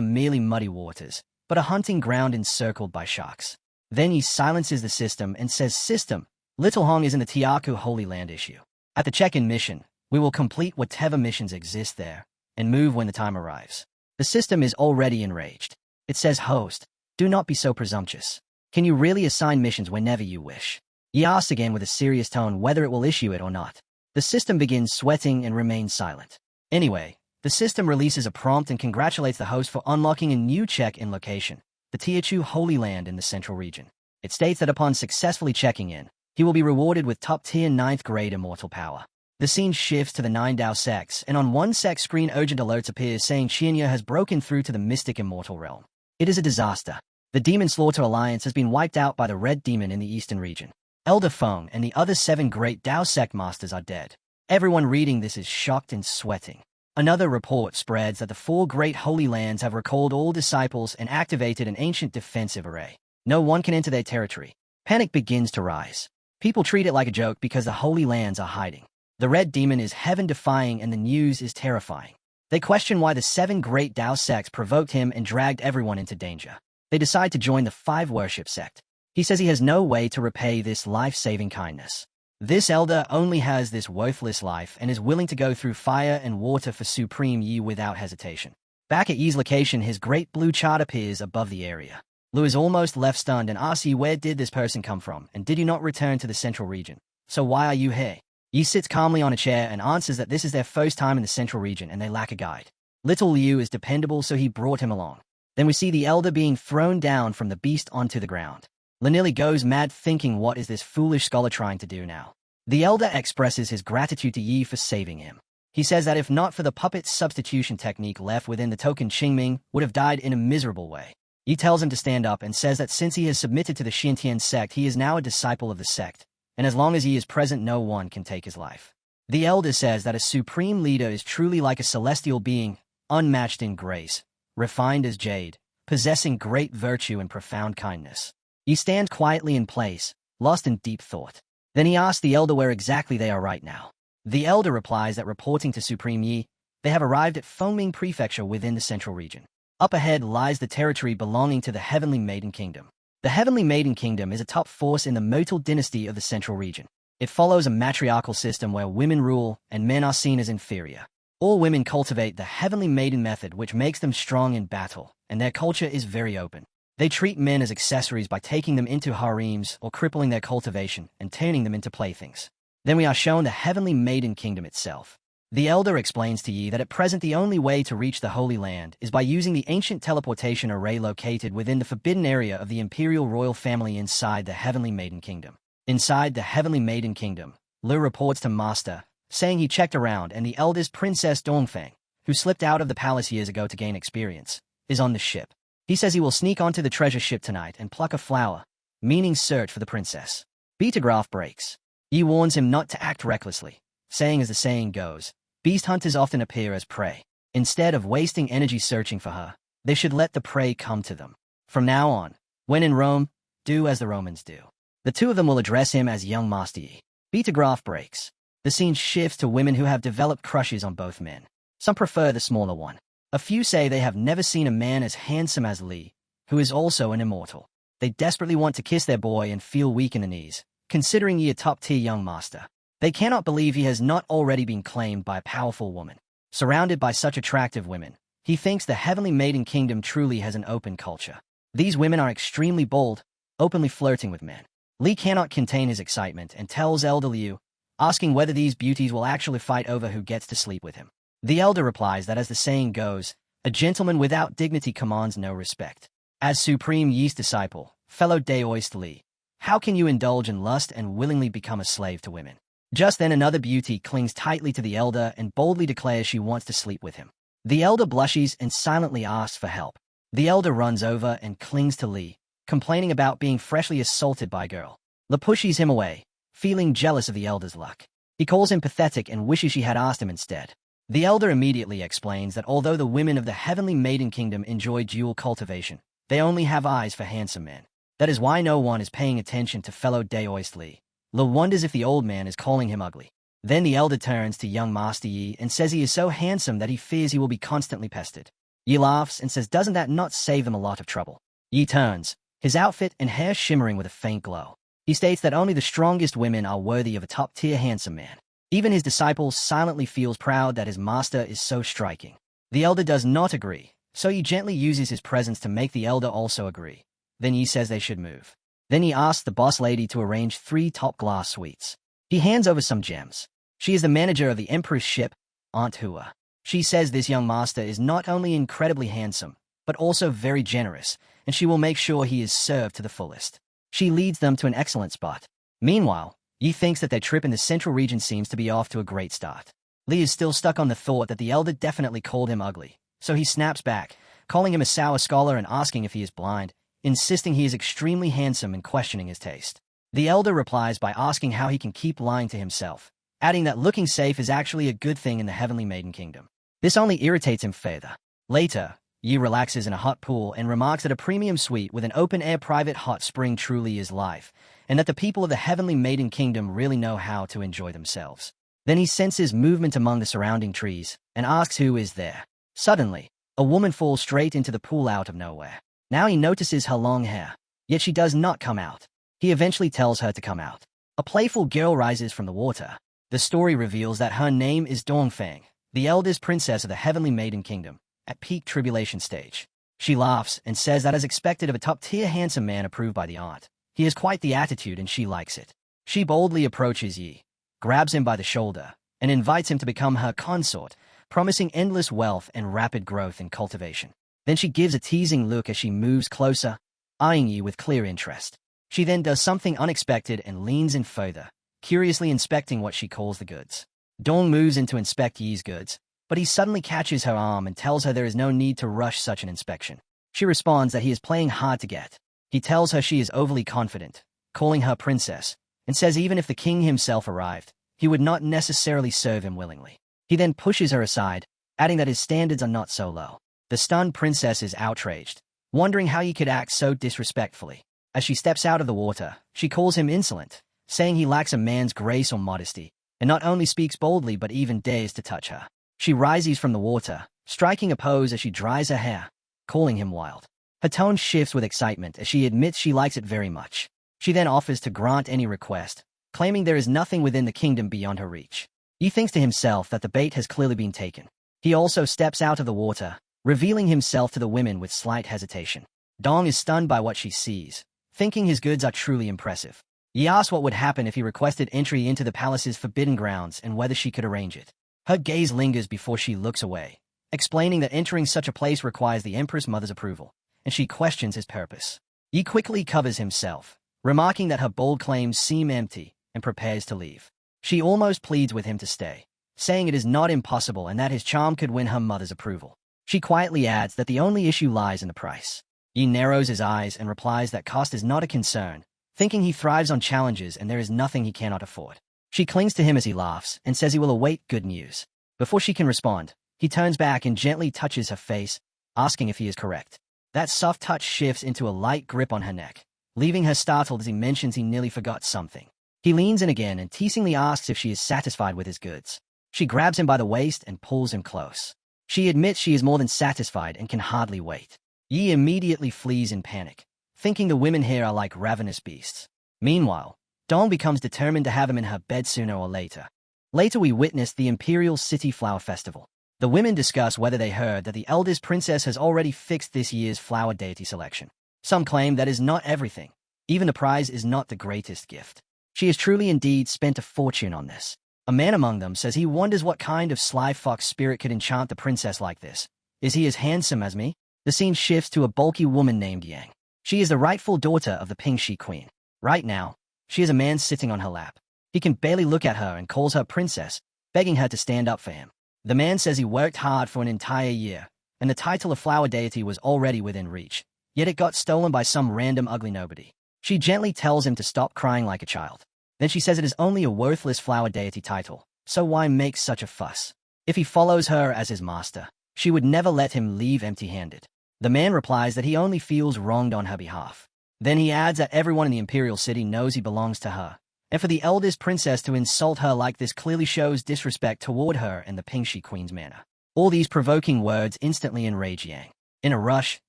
merely muddy waters, but a hunting ground encircled by sharks. Then he silences the system and says, "System, Little Hong is in the Tiaku Holy Land issue. At the check-in mission, we will complete whatever missions exist there, and move when the time arrives." The system is already enraged. It says, "Host, do not be so presumptuous. Can you really assign missions whenever you wish?" He asks again with a serious tone whether it will issue it or not. The system begins sweating and remains silent. Anyway, the system releases a prompt and congratulates the host for unlocking a new check-in location, the Tiachu Holy Land in the central region. It states that upon successfully checking in, he will be rewarded with top-tier 9th grade immortal power. The scene shifts to the 9 Dao sects, and on one sect screen urgent alerts appear saying Xianya has broken through to the mystic immortal realm. It is a disaster. The Demon Slaughter Alliance has been wiped out by the Red Demon in the eastern region. Elder Feng and the other 7 great Dao sect masters are dead. Everyone reading this is shocked and sweating. Another report spreads that the 4 great holy lands have recalled all disciples and activated an ancient defensive array. No one can enter their territory. Panic begins to rise. People treat it like a joke because the holy lands are hiding. The Red Demon is heaven-defying and the news is terrifying. They question why the 7 great Dao sects provoked him and dragged everyone into danger. They decide to join the 5 Worship sect. He says he has no way to repay this life-saving kindness. This elder only has this worthless life and is willing to go through fire and water for Supreme Yi without hesitation. Back at Yi's location, his great blue chart appears above the area. Lu is almost left stunned and asks Yi, "Where did this person come from, and did you not return to the central region? So why are you here?" Yi sits calmly on a chair and answers that this is their first time in the central region and they lack a guide. Little Liu is dependable, so he brought him along. Then we see the elder being thrown down from the beast onto the ground. Lanili goes mad thinking, what is this foolish scholar trying to do now? The elder expresses his gratitude to Yi for saving him. He says that if not for the puppet substitution technique left within the token, Qingming would have died in a miserable way. Yi tells him to stand up and says that since he has submitted to the Xintian sect, he is now a disciple of the sect, and as long as he is present, no one can take his life. The elder says that a supreme leader is truly like a celestial being, unmatched in grace, refined as jade, possessing great virtue and profound kindness. He stands quietly in place, lost in deep thought. Then he asks the elder where exactly they are right now. The elder replies that reporting to Supreme Yi, they have arrived at Fengming Prefecture within the central region. Up ahead lies the territory belonging to the Heavenly Maiden Kingdom. The Heavenly Maiden Kingdom is a top force in the Motal dynasty of the central region. It follows a matriarchal system where women rule and men are seen as inferior. All women cultivate the Heavenly Maiden method, which makes them strong in battle, and their culture is very open. They treat men as accessories by taking them into harems or crippling their cultivation and turning them into playthings. Then we are shown the Heavenly Maiden Kingdom itself. The elder explains to Yi that at present the only way to reach the Holy Land is by using the ancient teleportation array located within the forbidden area of the Imperial Royal Family inside the Heavenly Maiden Kingdom. Inside the Heavenly Maiden Kingdom, Lu reports to Master, saying he checked around and the eldest Princess Dongfeng, who slipped out of the palace years ago to gain experience, is on the ship. He says he will sneak onto the treasure ship tonight and pluck a flower, meaning search for the princess. Beta graph breaks. Yi warns him not to act recklessly, saying as the saying goes, beast hunters often appear as prey. Instead of wasting energy searching for her, they should let the prey come to them. From now on, when in Rome, do as the Romans do. The two of them will address him as young Master Yi. Beta graph breaks. The scene shifts to women who have developed crushes on both men. Some prefer the smaller one. A few say they have never seen a man as handsome as Li, who is also an immortal. They desperately want to kiss their boy and feel weak in the knees, considering Yi a top-tier young master. They cannot believe he has not already been claimed by a powerful woman. Surrounded by such attractive women, he thinks the Heavenly Maiden Kingdom truly has an open culture. These women are extremely bold, openly flirting with men. Li cannot contain his excitement and tells Elder Liu, asking whether these beauties will actually fight over who gets to sleep with him. The elder replies that as the saying goes, a gentleman without dignity commands no respect. As Supreme Yi's disciple, fellow Daoist Li, how can you indulge in lust and willingly become a slave to women? Just then another beauty clings tightly to the elder and boldly declares she wants to sleep with him. The elder blushes and silently asks for help. The elder runs over and clings to Li, complaining about being freshly assaulted by a girl. Li pushes him away, feeling jealous of the elder's luck. He calls him pathetic and wishes she had asked him instead. The elder immediately explains that although the women of the Heavenly Maiden Kingdom enjoy dual cultivation, they only have eyes for handsome men. That is why no one is paying attention to fellow Daoist Li. Li wonders if the old man is calling him ugly. Then the elder turns to young Master Yi and says he is so handsome that he fears he will be constantly pestered. Yi laughs and says doesn't that not save him a lot of trouble? Yi turns, his outfit and hair shimmering with a faint glow. He states that only the strongest women are worthy of a top-tier handsome man. Even his disciple silently feels proud that his master is so striking. The elder does not agree, so Yi gently uses his presence to make the elder also agree. Then Yi says they should move. Then he asks the boss lady to arrange 3 top-glass suites. He hands over some gems. She is the manager of the Emperor's ship, Manhua. She says this young master is not only incredibly handsome, but also very generous, and she will make sure he is served to the fullest. She leads them to an excellent spot. Meanwhile, Yi thinks that their trip in the central region seems to be off to a great start. Li is still stuck on the thought that the elder definitely called him ugly, so he snaps back, calling him a sour scholar and asking if he is blind, insisting he is extremely handsome and questioning his taste. The elder replies by asking how he can keep lying to himself, adding that looking safe is actually a good thing in the Heavenly Maiden Kingdom. This only irritates him further. Later, Yi relaxes in a hot pool and remarks that a premium suite with an open-air private hot spring truly is life, and that the people of the Heavenly Maiden Kingdom really know how to enjoy themselves. Then he senses movement among the surrounding trees and asks who is there. Suddenly, a woman falls straight into the pool out of nowhere. Now he notices her long hair, yet she does not come out. He eventually tells her to come out. A playful girl rises from the water. The story reveals that her name is Dongfang, the eldest princess of the Heavenly Maiden Kingdom, at peak tribulation stage. She laughs and says that as expected of a top-tier handsome man approved by the aunt, he has quite the attitude and she likes it. She boldly approaches Yi, grabs him by the shoulder, and invites him to become her consort, promising endless wealth and rapid growth in cultivation. Then she gives a teasing look as she moves closer, eyeing Yi with clear interest. She then does something unexpected and leans in further, curiously inspecting what she calls the goods. Dong moves in to inspect Yi's goods, but he suddenly catches her arm and tells her there is no need to rush such an inspection. She responds that he is playing hard to get. He tells her she is overly confident, calling her princess, and says even if the king himself arrived, he would not necessarily serve him willingly. He then pushes her aside, adding that his standards are not so low. The stunned princess is outraged, wondering how he could act so disrespectfully. As she steps out of the water, she calls him insolent, saying he lacks a man's grace or modesty, and not only speaks boldly but even dares to touch her. She rises from the water, striking a pose as she dries her hair, calling him wild. Her tone shifts with excitement as she admits she likes it very much. She then offers to grant any request, claiming there is nothing within the kingdom beyond her reach. He thinks to himself that the bait has clearly been taken. He also steps out of the water, revealing himself to the women with slight hesitation. Dong is stunned by what she sees, thinking his goods are truly impressive. He asks what would happen if he requested entry into the palace's forbidden grounds and whether she could arrange it. Her gaze lingers before she looks away, explaining that entering such a place requires the Empress Mother's approval, and she questions his purpose. Yi quickly covers himself, remarking that her bold claims seem empty, and prepares to leave. She almost pleads with him to stay, saying it is not impossible and that his charm could win her mother's approval. She quietly adds that the only issue lies in the price. Yi narrows his eyes and replies that cost is not a concern, thinking he thrives on challenges and there is nothing he cannot afford. She clings to him as he laughs and says he will await good news. Before she can respond, he turns back and gently touches her face, asking if he is correct. That soft touch shifts into a light grip on her neck, leaving her startled as he mentions he nearly forgot something. He leans in again and teasingly asks if she is satisfied with his goods. She grabs him by the waist and pulls him close. She admits she is more than satisfied and can hardly wait. Yi immediately flees in panic, thinking the women here are like ravenous beasts. Meanwhile, Dong becomes determined to have him in her bed sooner or later. Later we witness the Imperial City Flower Festival. The women discuss whether they heard that the eldest princess has already fixed this year's flower deity selection. Some claim that is not everything. Even the prize is not the greatest gift. She has truly indeed spent a fortune on this. A man among them says he wonders what kind of sly fox spirit could enchant the princess like this. Is he as handsome as me? The scene shifts to a bulky woman named Yang. She is the rightful daughter of the Pingxi queen. Right now, she has a man sitting on her lap. He can barely look at her and calls her princess, begging her to stand up for him. The man says he worked hard for an entire year, and the title of flower deity was already within reach, yet it got stolen by some random ugly nobody. She gently tells him to stop crying like a child. Then she says it is only a worthless flower deity title, so why make such a fuss? If he follows her as his master, she would never let him leave empty-handed. The man replies that he only feels wronged on her behalf. Then he adds that everyone in the imperial city knows he belongs to her, and for the eldest princess to insult her like this clearly shows disrespect toward her and the Pingxi queen's manner. All these provoking words instantly enrage Yang. In a rush,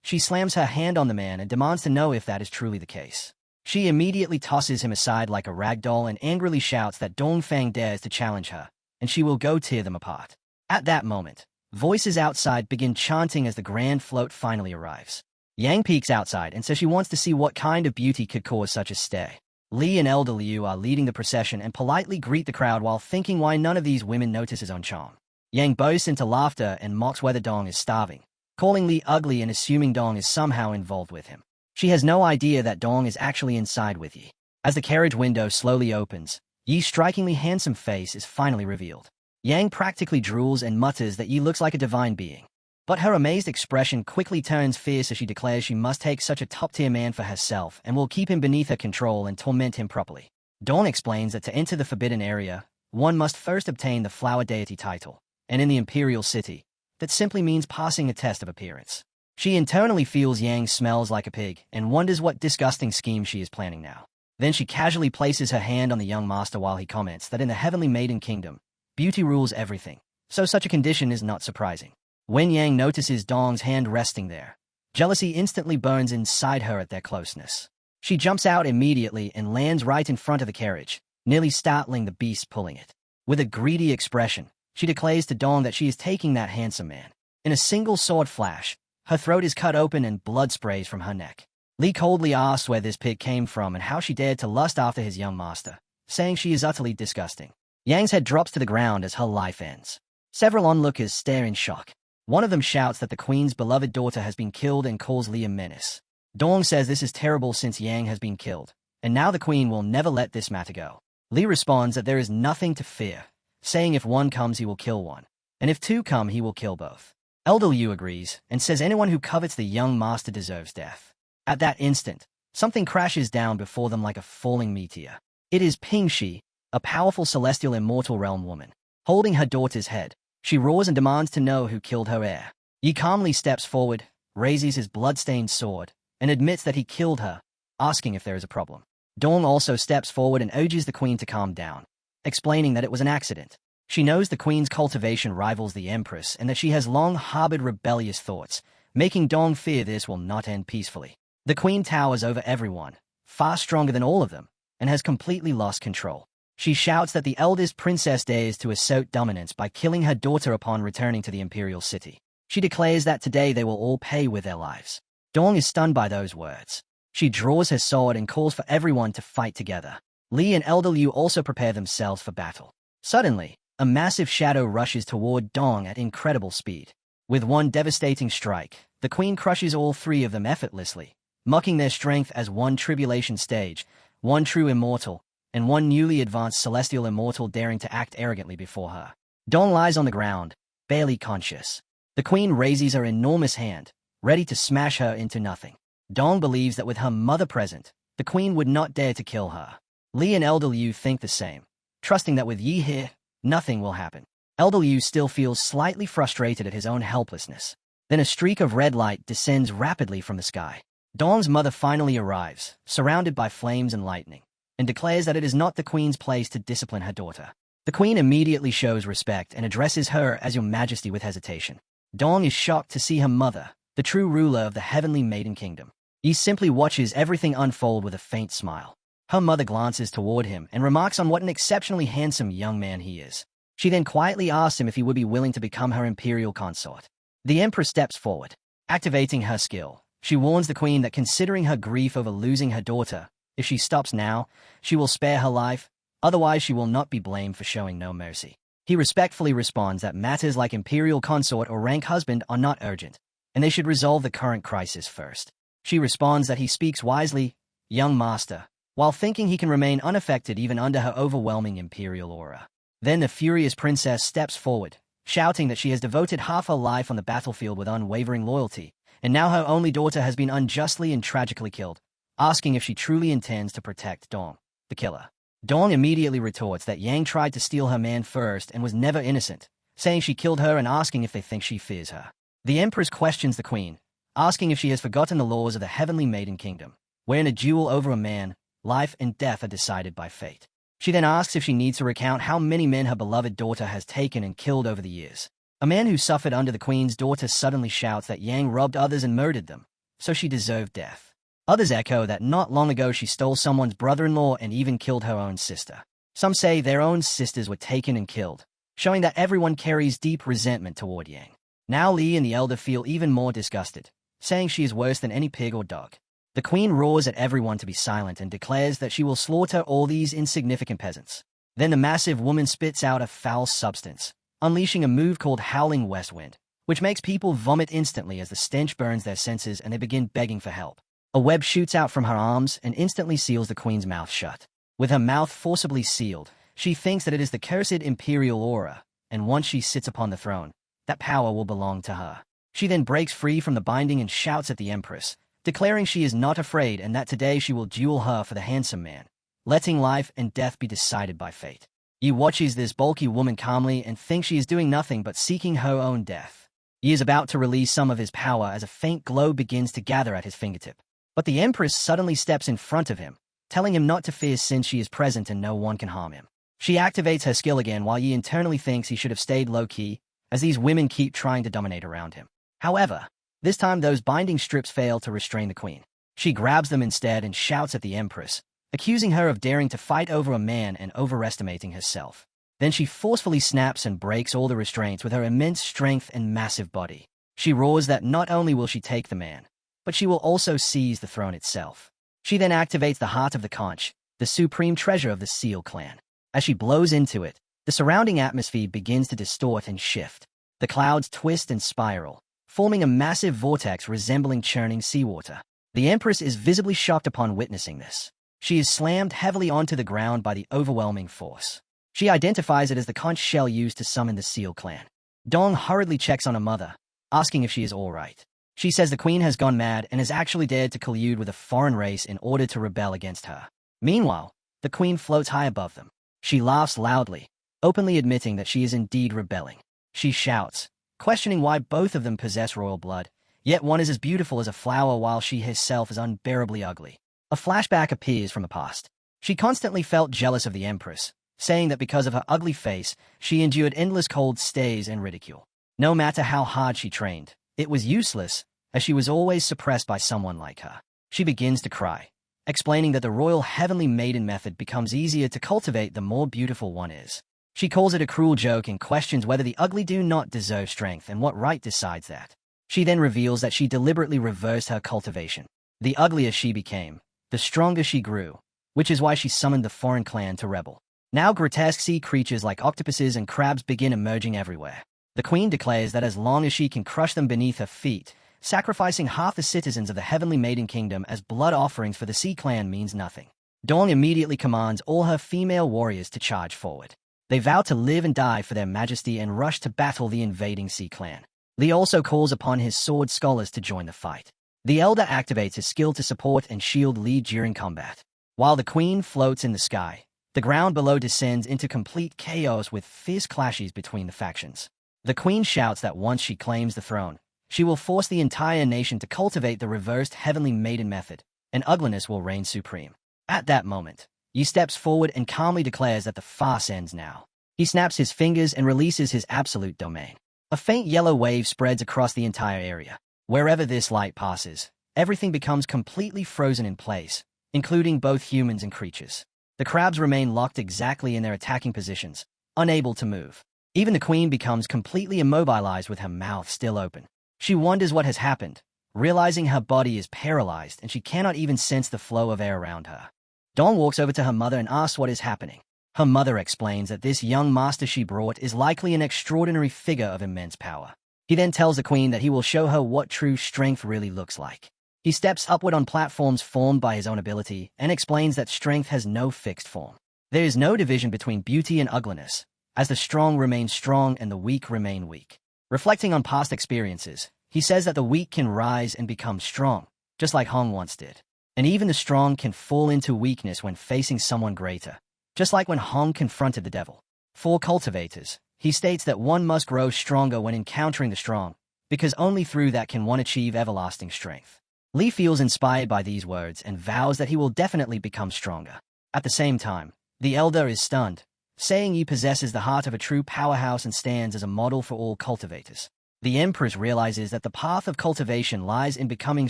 she slams her hand on the man and demands to know if that is truly the case. She immediately tosses him aside like a rag doll and angrily shouts that Dongfang dares to challenge her, and she will go tear them apart. At that moment, voices outside begin chanting as the grand float finally arrives. Yang peeks outside and says she wants to see what kind of beauty could cause such a stay. Li and Elder Liu are leading the procession and politely greet the crowd while thinking why none of these women notice his own charm. Yang bursts into laughter and mocks whether Dong is starving, calling Li ugly and assuming Dong is somehow involved with him. She has no idea that Dong is actually inside with Yi. As the carriage window slowly opens, Yi's strikingly handsome face is finally revealed. Yang practically drools and mutters that Yi looks like a divine being. But her amazed expression quickly turns fierce as she declares she must take such a top-tier man for herself and will keep him beneath her control and torment him properly. Dawn explains that to enter the forbidden area, one must first obtain the flower deity title, and in the imperial city, that simply means passing a test of appearance. She internally feels Yang smells like a pig and wonders what disgusting scheme she is planning now. Then she casually places her hand on the young master while he comments that in the heavenly maiden kingdom, beauty rules everything, so such a condition is not surprising. When Yang notices Dong's hand resting there, jealousy instantly burns inside her at their closeness. She jumps out immediately and lands right in front of the carriage, nearly startling the beast pulling it. With a greedy expression, she declares to Dong that she is taking that handsome man. In a single sword flash, her throat is cut open and blood sprays from her neck. Li coldly asks where this pig came from and how she dared to lust after his young master, saying she is utterly disgusting. Yang's head drops to the ground as her life ends. Several onlookers stare in shock. One of them shouts that the queen's beloved daughter has been killed and calls Li a menace. Dong says this is terrible since Yang has been killed, and now the queen will never let this matter go. Li responds that there is nothing to fear, saying if one comes he will kill one, and if two come he will kill both. Elder Liu agrees and says anyone who covets the young master deserves death. At that instant, something crashes down before them like a falling meteor. It is Pingxi, a powerful celestial immortal realm woman. Holding her daughter's head, she roars and demands to know who killed her heir. Yi calmly steps forward, raises his blood-stained sword, and admits that he killed her, asking if there is a problem. Dong also steps forward and urges the queen to calm down, explaining that it was an accident. She knows the queen's cultivation rivals the empress and that she has long harbored rebellious thoughts, making Dong fear this will not end peacefully. The queen towers over everyone, far stronger than all of them, and has completely lost control. She shouts that the eldest princess dares to assert dominance by killing her daughter upon returning to the imperial city. She declares that today they will all pay with their lives. Dong is stunned by those words. She draws her sword and calls for everyone to fight together. Li and Elder Liu also prepare themselves for battle. Suddenly, a massive shadow rushes toward Dong at incredible speed. With one devastating strike, the queen crushes all three of them effortlessly, mocking their strength as one tribulation stage, one true immortal, and one newly advanced celestial immortal daring to act arrogantly before her. Dong lies on the ground, barely conscious. The queen raises her enormous hand, ready to smash her into nothing. Dong believes that with her mother present, the queen would not dare to kill her. Li and Elder Liu think the same, trusting that with Yi here, nothing will happen. Elder Liu still feels slightly frustrated at his own helplessness. Then a streak of red light descends rapidly from the sky. Dong's mother finally arrives, surrounded by flames and lightning, and declares that it is not the queen's place to discipline her daughter. The queen immediately shows respect and addresses her as Your Majesty with hesitation. Dong is shocked to see her mother, the true ruler of the heavenly maiden kingdom. He simply watches everything unfold with a faint smile. Her mother glances toward him and remarks on what an exceptionally handsome young man he is. She then quietly asks him if he would be willing to become her imperial consort. The empress steps forward. Activating her skill, she warns the queen that considering her grief over losing her daughter, If she stops now, she will spare her life, otherwise she will not be blamed for showing no mercy. He respectfully responds that matters like imperial consort or rank husband are not urgent, and they should resolve the current crisis first. She responds that he speaks wisely, young master, while thinking he can remain unaffected even under her overwhelming imperial aura. Then the furious princess steps forward, shouting that she has devoted half her life on the battlefield with unwavering loyalty, and now her only daughter has been unjustly and tragically killed, asking if she truly intends to protect Dong, the killer. Dong immediately retorts that Yang tried to steal her man first and was never innocent, saying she killed her and asking if they think she fears her. The Empress questions the queen, asking if she has forgotten the laws of the Heavenly Maiden Kingdom, where in a duel over a man, life and death are decided by fate. She then asks if she needs to recount how many men her beloved daughter has taken and killed over the years. A man who suffered under the queen's daughter suddenly shouts that Yang robbed others and murdered them, so she deserved death. Others echo that not long ago she stole someone's brother-in-law and even killed her own sister. Some say their own sisters were taken and killed, showing that everyone carries deep resentment toward Yang. Now Li and the elder feel even more disgusted, saying she is worse than any pig or dog. The queen roars at everyone to be silent and declares that she will slaughter all these insignificant peasants. Then the massive woman spits out a foul substance, unleashing a move called Howling West Wind, which makes people vomit instantly as the stench burns their senses and they begin begging for help. A web shoots out from her arms and instantly seals the queen's mouth shut. With her mouth forcibly sealed, she thinks that it is the cursed imperial aura, and once she sits upon the throne, that power will belong to her. She then breaks free from the binding and shouts at the Empress, declaring she is not afraid and that today she will duel her for the handsome man, letting life and death be decided by fate. Yi watches this bulky woman calmly and thinks she is doing nothing but seeking her own death. Yi is about to release some of his power as a faint glow begins to gather at his fingertip. But the Empress suddenly steps in front of him, telling him not to fear since she is present and no one can harm him. She activates her skill again while Yi internally thinks he should have stayed low-key, as these women keep trying to dominate around him. However, this time those binding strips fail to restrain the queen. She grabs them instead and shouts at the Empress, accusing her of daring to fight over a man and overestimating herself. Then she forcefully snaps and breaks all the restraints with her immense strength and massive body. She roars that not only will she take the man, but she will also seize the throne itself. She then activates the Heart of the Conch, the supreme treasure of the Seal clan. As she blows into it, the surrounding atmosphere begins to distort and shift. The clouds twist and spiral, forming a massive vortex resembling churning seawater. The Empress is visibly shocked upon witnessing this. She is slammed heavily onto the ground by the overwhelming force. She identifies it as the conch shell used to summon the Seal clan. Dong hurriedly checks on her mother, asking if she is all right. She says the queen has gone mad and has actually dared to collude with a foreign race in order to rebel against her. Meanwhile, the queen floats high above them. She laughs loudly, openly admitting that she is indeed rebelling. She shouts, questioning why both of them possess royal blood, yet one is as beautiful as a flower while she herself is unbearably ugly. A flashback appears from the past. She constantly felt jealous of the Empress, saying that because of her ugly face, she endured endless cold stays and ridicule. No matter how hard she trained, it was useless, as she was always suppressed by someone like her. She begins to cry, explaining that the royal heavenly maiden method becomes easier to cultivate the more beautiful one is. She calls it a cruel joke and questions whether the ugly do not deserve strength and what right decides that. She then reveals that she deliberately reversed her cultivation. The uglier she became, the stronger she grew, which is why she summoned the foreign clan to rebel. Now grotesque sea creatures like octopuses and crabs begin emerging everywhere. The queen declares that as long as she can crush them beneath her feet, sacrificing half the citizens of the Heavenly Maiden Kingdom as blood offerings for the Sea Clan means nothing. Dong immediately commands all her female warriors to charge forward. They vow to live and die for their majesty and rush to battle the invading Sea Clan. Li also calls upon his sword scholars to join the fight. The Elder activates his skill to support and shield Li during combat. While the queen floats in the sky, the ground below descends into complete chaos with fierce clashes between the factions. The queen shouts that once she claims the throne, she will force the entire nation to cultivate the reversed Heavenly Maiden method, and ugliness will reign supreme. At that moment, Yi steps forward and calmly declares that the farce ends now. He snaps his fingers and releases his absolute domain. A faint yellow wave spreads across the entire area. Wherever this light passes, everything becomes completely frozen in place, including both humans and creatures. The crabs remain locked exactly in their attacking positions, unable to move. Even the queen becomes completely immobilized with her mouth still open. She wonders what has happened, realizing her body is paralyzed and she cannot even sense the flow of air around her. Dong walks over to her mother and asks what is happening. Her mother explains that this young master she brought is likely an extraordinary figure of immense power. He then tells the queen that he will show her what true strength really looks like. He steps upward on platforms formed by his own ability and explains that strength has no fixed form. There is no division between beauty and ugliness, as the strong remain strong and the weak remain weak. Reflecting on past experiences, he says that the weak can rise and become strong, just like Hong once did. And even the strong can fall into weakness when facing someone greater, just like when Hong confronted the devil. For cultivators, he states that one must grow stronger when encountering the strong, because only through that can one achieve everlasting strength. Li feels inspired by these words and vows that he will definitely become stronger. At the same time, the elder is stunned, saying he possesses the heart of a true powerhouse and stands as a model for all cultivators. The Empress realizes that the path of cultivation lies in becoming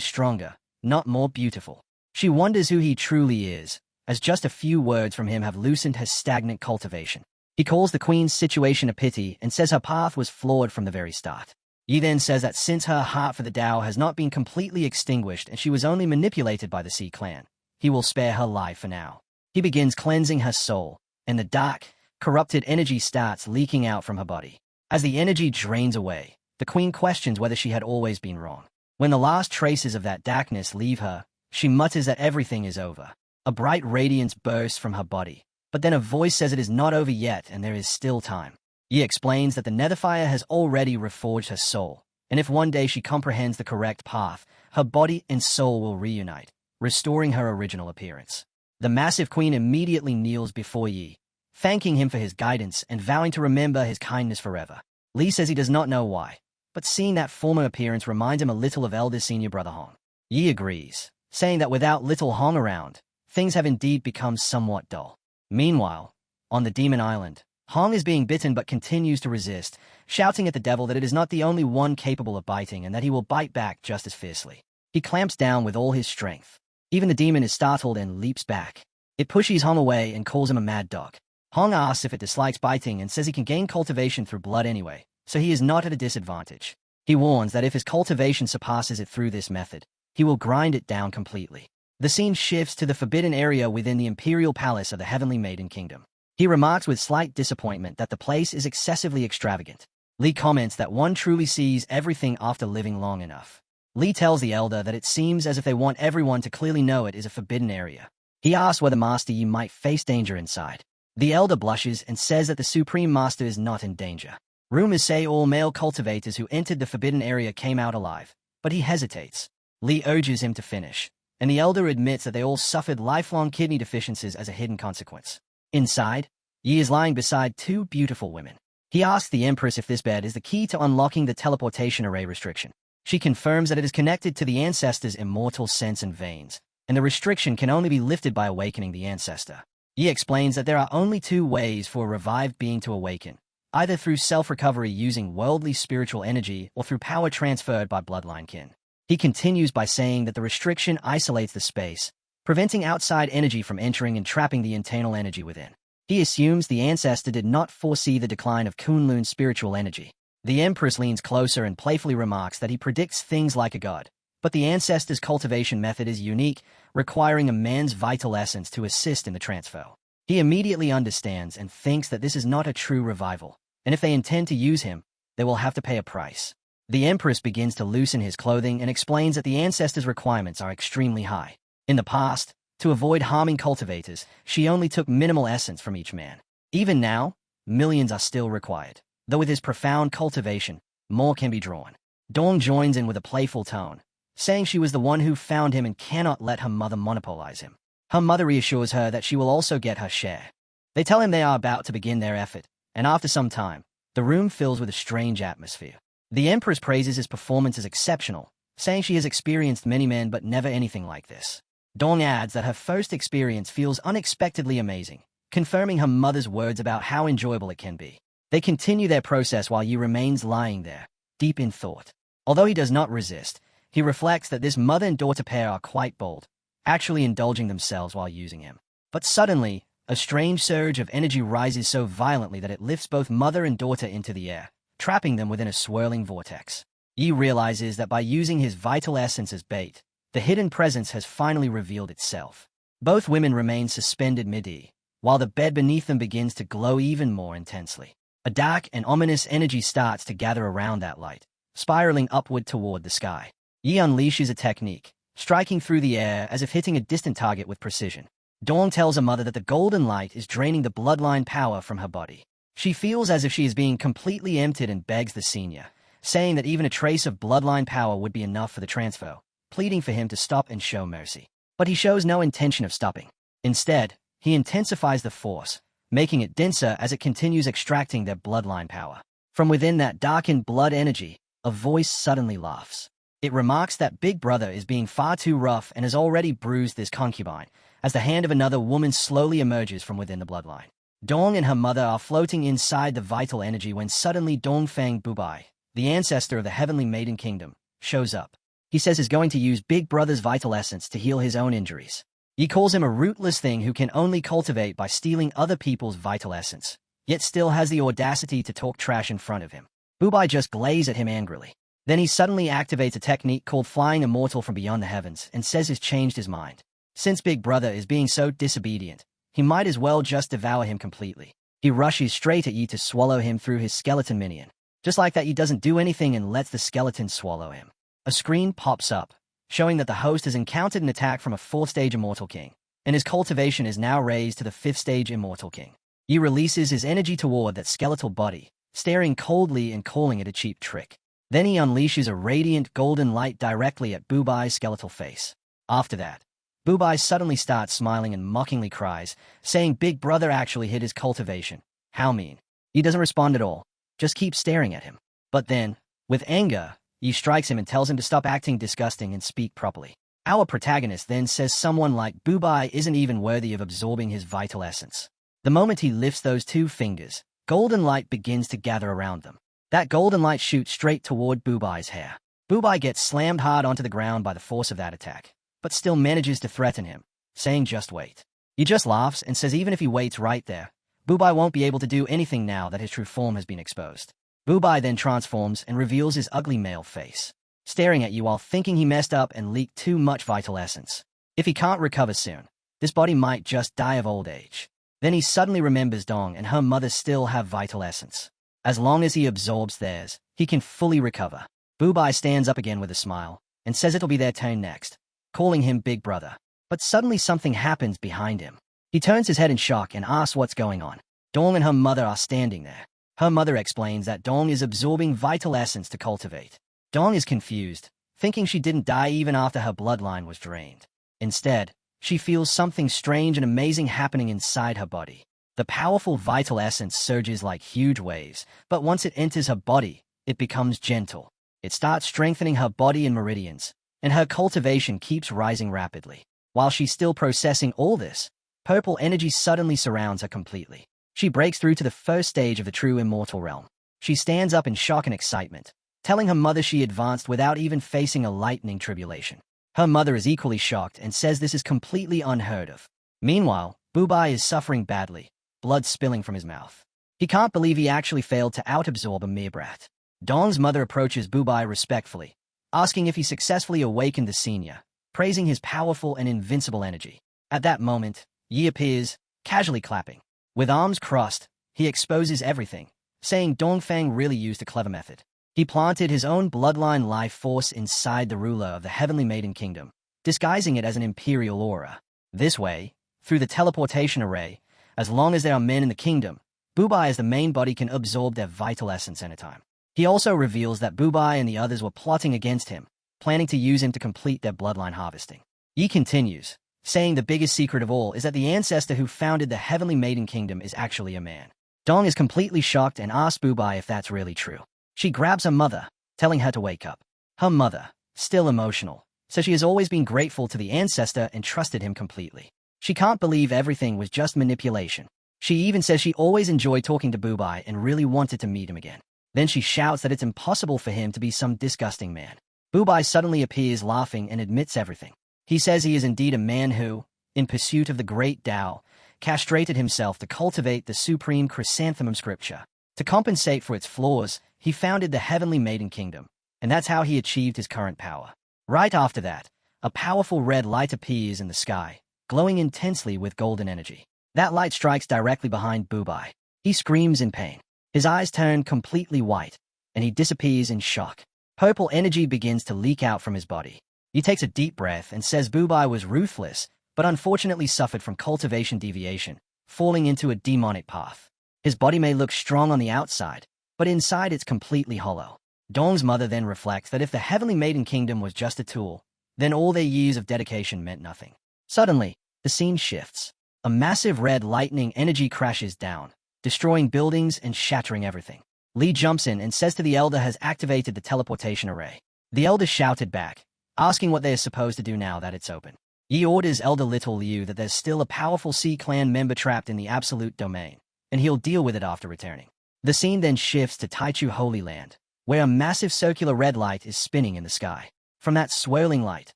stronger, not more beautiful. She wonders who he truly is, as just a few words from him have loosened her stagnant cultivation. He calls the queen's situation a pity and says her path was flawed from the very start. Yi then says that since her heart for the Tao has not been completely extinguished and she was only manipulated by the Sea clan, he will spare her life for now. He begins cleansing her soul, and the dark, corrupted energy starts leaking out from her body. As the energy drains away, the queen questions whether she had always been wrong. When the last traces of that darkness leave her, she mutters that everything is over. A bright radiance bursts from her body, but then a voice says it is not over yet and there is still time. Yi explains that the Netherfire has already reforged her soul, and if one day she comprehends the correct path, her body and soul will reunite, restoring her original appearance. The massive queen immediately kneels before Yi, thanking him for his guidance and vowing to remember his kindness forever. Li says he does not know why, but seeing that former appearance reminds him a little of elder senior brother Hong. Yi agrees, saying that without little Hong around, things have indeed become somewhat dull. Meanwhile, on the Demon Island, Hong is being bitten but continues to resist, shouting at the devil that it is not the only one capable of biting and that he will bite back just as fiercely. He clamps down with all his strength. Even the demon is startled and leaps back. It pushes Hong away and calls him a mad dog. Hong asks if it dislikes biting and says he can gain cultivation through blood anyway, so he is not at a disadvantage. He warns that if his cultivation surpasses it through this method, he will grind it down completely. The scene shifts to the forbidden area within the imperial palace of the Heavenly Maiden Kingdom. He remarks with slight disappointment that the place is excessively extravagant. Li comments that one truly sees everything after living long enough. Li tells the elder that it seems as if they want everyone to clearly know it is a forbidden area. He asks whether Master Yi might face danger inside. The elder blushes and says that the Supreme Master is not in danger. Rumors say all male cultivators who entered the forbidden area came out alive, but he hesitates. Li urges him to finish, and the elder admits that they all suffered lifelong kidney deficiencies as a hidden consequence. Inside, Yi is lying beside two beautiful women. He asks the Empress if this bed is the key to unlocking the teleportation array restriction. She confirms that it is connected to the ancestor's immortal sense and veins, and the restriction can only be lifted by awakening the ancestor. Yi explains that there are only two ways for a revived being to awaken, either through self-recovery using worldly spiritual energy or through power transferred by bloodline kin. He continues by saying that the restriction isolates the space, preventing outside energy from entering and trapping the internal energy within. He assumes the ancestor did not foresee the decline of Kunlun's spiritual energy. The Empress leans closer and playfully remarks that he predicts things like a god, but the ancestor's cultivation method is unique, requiring a man's vital essence to assist in the transfer. He immediately understands and thinks that this is not a true revival, and if they intend to use him, they will have to pay a price. The Empress begins to loosen his clothing and explains that the ancestor's requirements are extremely high. In the past, to avoid harming cultivators, she only took minimal essence from each man. Even now, millions are still required, though with his profound cultivation, more can be drawn. Dong joins in with a playful tone, saying she was the one who found him and cannot let her mother monopolize him. Her mother reassures her that she will also get her share. They tell him they are about to begin their effort, and after some time, the room fills with a strange atmosphere. The Empress praises his performance as exceptional, saying she has experienced many men but never anything like this. Dong adds that her first experience feels unexpectedly amazing, confirming her mother's words about how enjoyable it can be. They continue their process while Yi remains lying there, deep in thought. Although he does not resist, he reflects that this mother and daughter pair are quite bold, actually indulging themselves while using him. But suddenly, a strange surge of energy rises so violently that it lifts both mother and daughter into the air, trapping them within a swirling vortex. Yi realizes that by using his vital essence as bait, the hidden presence has finally revealed itself. Both women remain suspended mid-air, while the bed beneath them begins to glow even more intensely. A dark and ominous energy starts to gather around that light, spiraling upward toward the sky. Yi unleashes a technique, striking through the air as if hitting a distant target with precision. Dawn tells her mother that the golden light is draining the bloodline power from her body. She feels as if she is being completely emptied and begs the senior, saying that even a trace of bloodline power would be enough for the transfer, pleading for him to stop and show mercy. But he shows no intention of stopping. Instead, he intensifies the force, making it denser as it continues extracting their bloodline power. From within that darkened blood energy, a voice suddenly laughs. It remarks that Big Brother is being far too rough and has already bruised this concubine, as the hand of another woman slowly emerges from within the bloodline. Dong and her mother are floating inside the vital energy when suddenly Dongfang Bubai, the ancestor of the Heavenly Maiden Kingdom, shows up. He says he's going to use Big Brother's vital essence to heal his own injuries. He calls him a rootless thing who can only cultivate by stealing other people's vital essence, yet still has the audacity to talk trash in front of him. Bubai just glazes at him angrily. Then he suddenly activates a technique called Flying Immortal from beyond the heavens and says he's changed his mind. Since Big Brother is being so disobedient, he might as well just devour him completely. He rushes straight at Yi to swallow him through his skeleton minion. Just like that, Yi doesn't do anything and lets the skeleton swallow him. A screen pops up, showing that the host has encountered an attack from a 4th-stage Immortal King, and his cultivation is now raised to the 5th-stage Immortal King. Yi releases his energy toward that skeletal body, staring coldly and calling it a cheap trick. Then he unleashes a radiant golden light directly at Bubai's skeletal face. After that, Bubai suddenly starts smiling and mockingly cries, saying Big Brother actually hit his cultivation. How mean. He doesn't respond at all, just keeps staring at him. But then, with anger, Yi strikes him and tells him to stop acting disgusting and speak properly. Our protagonist then says someone like Bubai isn't even worthy of absorbing his vital essence. The moment he lifts those 2 fingers, golden light begins to gather around them. That golden light shoots straight toward Bubai's hair. Bubai gets slammed hard onto the ground by the force of that attack, but still manages to threaten him, saying just wait. He just laughs and says even if he waits right there, Bubai won't be able to do anything now that his true form has been exposed. Bubai then transforms and reveals his ugly male face, staring at you while thinking he messed up and leaked too much vital essence. If he can't recover soon, this body might just die of old age. Then he suddenly remembers Dong and her mother still have vital essence. As long as he absorbs theirs, he can fully recover. Bubai stands up again with a smile and says it'll be their turn next, calling him Big Brother. But suddenly something happens behind him. He turns his head in shock and asks what's going on. Dong and her mother are standing there. Her mother explains that Dong is absorbing vital essence to cultivate. Dong is confused, thinking she didn't die even after her bloodline was drained. Instead, she feels something strange and amazing happening inside her body. The powerful vital essence surges like huge waves, but once it enters her body, it becomes gentle. It starts strengthening her body and meridians, and her cultivation keeps rising rapidly. While she's still processing all this, purple energy suddenly surrounds her completely. She breaks through to the 1st stage of the true immortal realm. She stands up in shock and excitement, telling her mother she advanced without even facing a lightning tribulation. Her mother is equally shocked and says this is completely unheard of. Meanwhile, Bubai is suffering badly, blood spilling from his mouth. He can't believe he actually failed to out-absorb a mere brat. Dong's mother approaches Bubai respectfully, asking if he successfully awakened the senior, praising his powerful and invincible energy. At that moment, Yi appears, casually clapping. With arms crossed, he exposes everything, saying Dongfang really used a clever method. He planted his own bloodline life force inside the ruler of the Heavenly Maiden Kingdom, disguising it as an imperial aura. This way, through the teleportation array, as long as there are men in the kingdom, Bubai as the main body can absorb their vital essence anytime. He also reveals that Bubai and the others were plotting against him, planning to use him to complete their bloodline harvesting. Yi continues, saying the biggest secret of all is that the ancestor who founded the Heavenly Maiden Kingdom is actually a man. Dong is completely shocked and asks Bubai if that's really true. She grabs her mother, telling her to wake up. Her mother, still emotional, says she has always been grateful to the ancestor and trusted him completely. She can't believe everything was just manipulation. She even says she always enjoyed talking to Bubai and really wanted to meet him again. Then she shouts that it's impossible for him to be some disgusting man. Bubai suddenly appears laughing and admits everything. He says he is indeed a man who, in pursuit of the great Tao, castrated himself to cultivate the supreme chrysanthemum scripture. To compensate for its flaws, he founded the Heavenly Maiden Kingdom, and that's how he achieved his current power. Right after that, a powerful red light appears in the sky, glowing intensely with golden energy. That light strikes directly behind Bubai. He screams in pain. His eyes turn completely white, and he disappears in shock. Purple energy begins to leak out from his body. He takes a deep breath and says Bubai was ruthless, but unfortunately suffered from cultivation deviation, falling into a demonic path. His body may look strong on the outside, but inside it's completely hollow. Dong's mother then reflects that if the Heavenly Maiden Kingdom was just a tool, then all their years of dedication meant nothing. Suddenly, the scene shifts. A massive red lightning energy crashes down, destroying buildings and shattering everything. Li jumps in and says to the elder has activated the teleportation array. The elder shouted back, asking what they are supposed to do now that it's open. Yi orders Elder Little Liu that there's still a powerful Sea Clan member trapped in the Absolute Domain, and he'll deal with it after returning. The scene then shifts to Taichu Holy Land, where a massive circular red light is spinning in the sky. From that swirling light,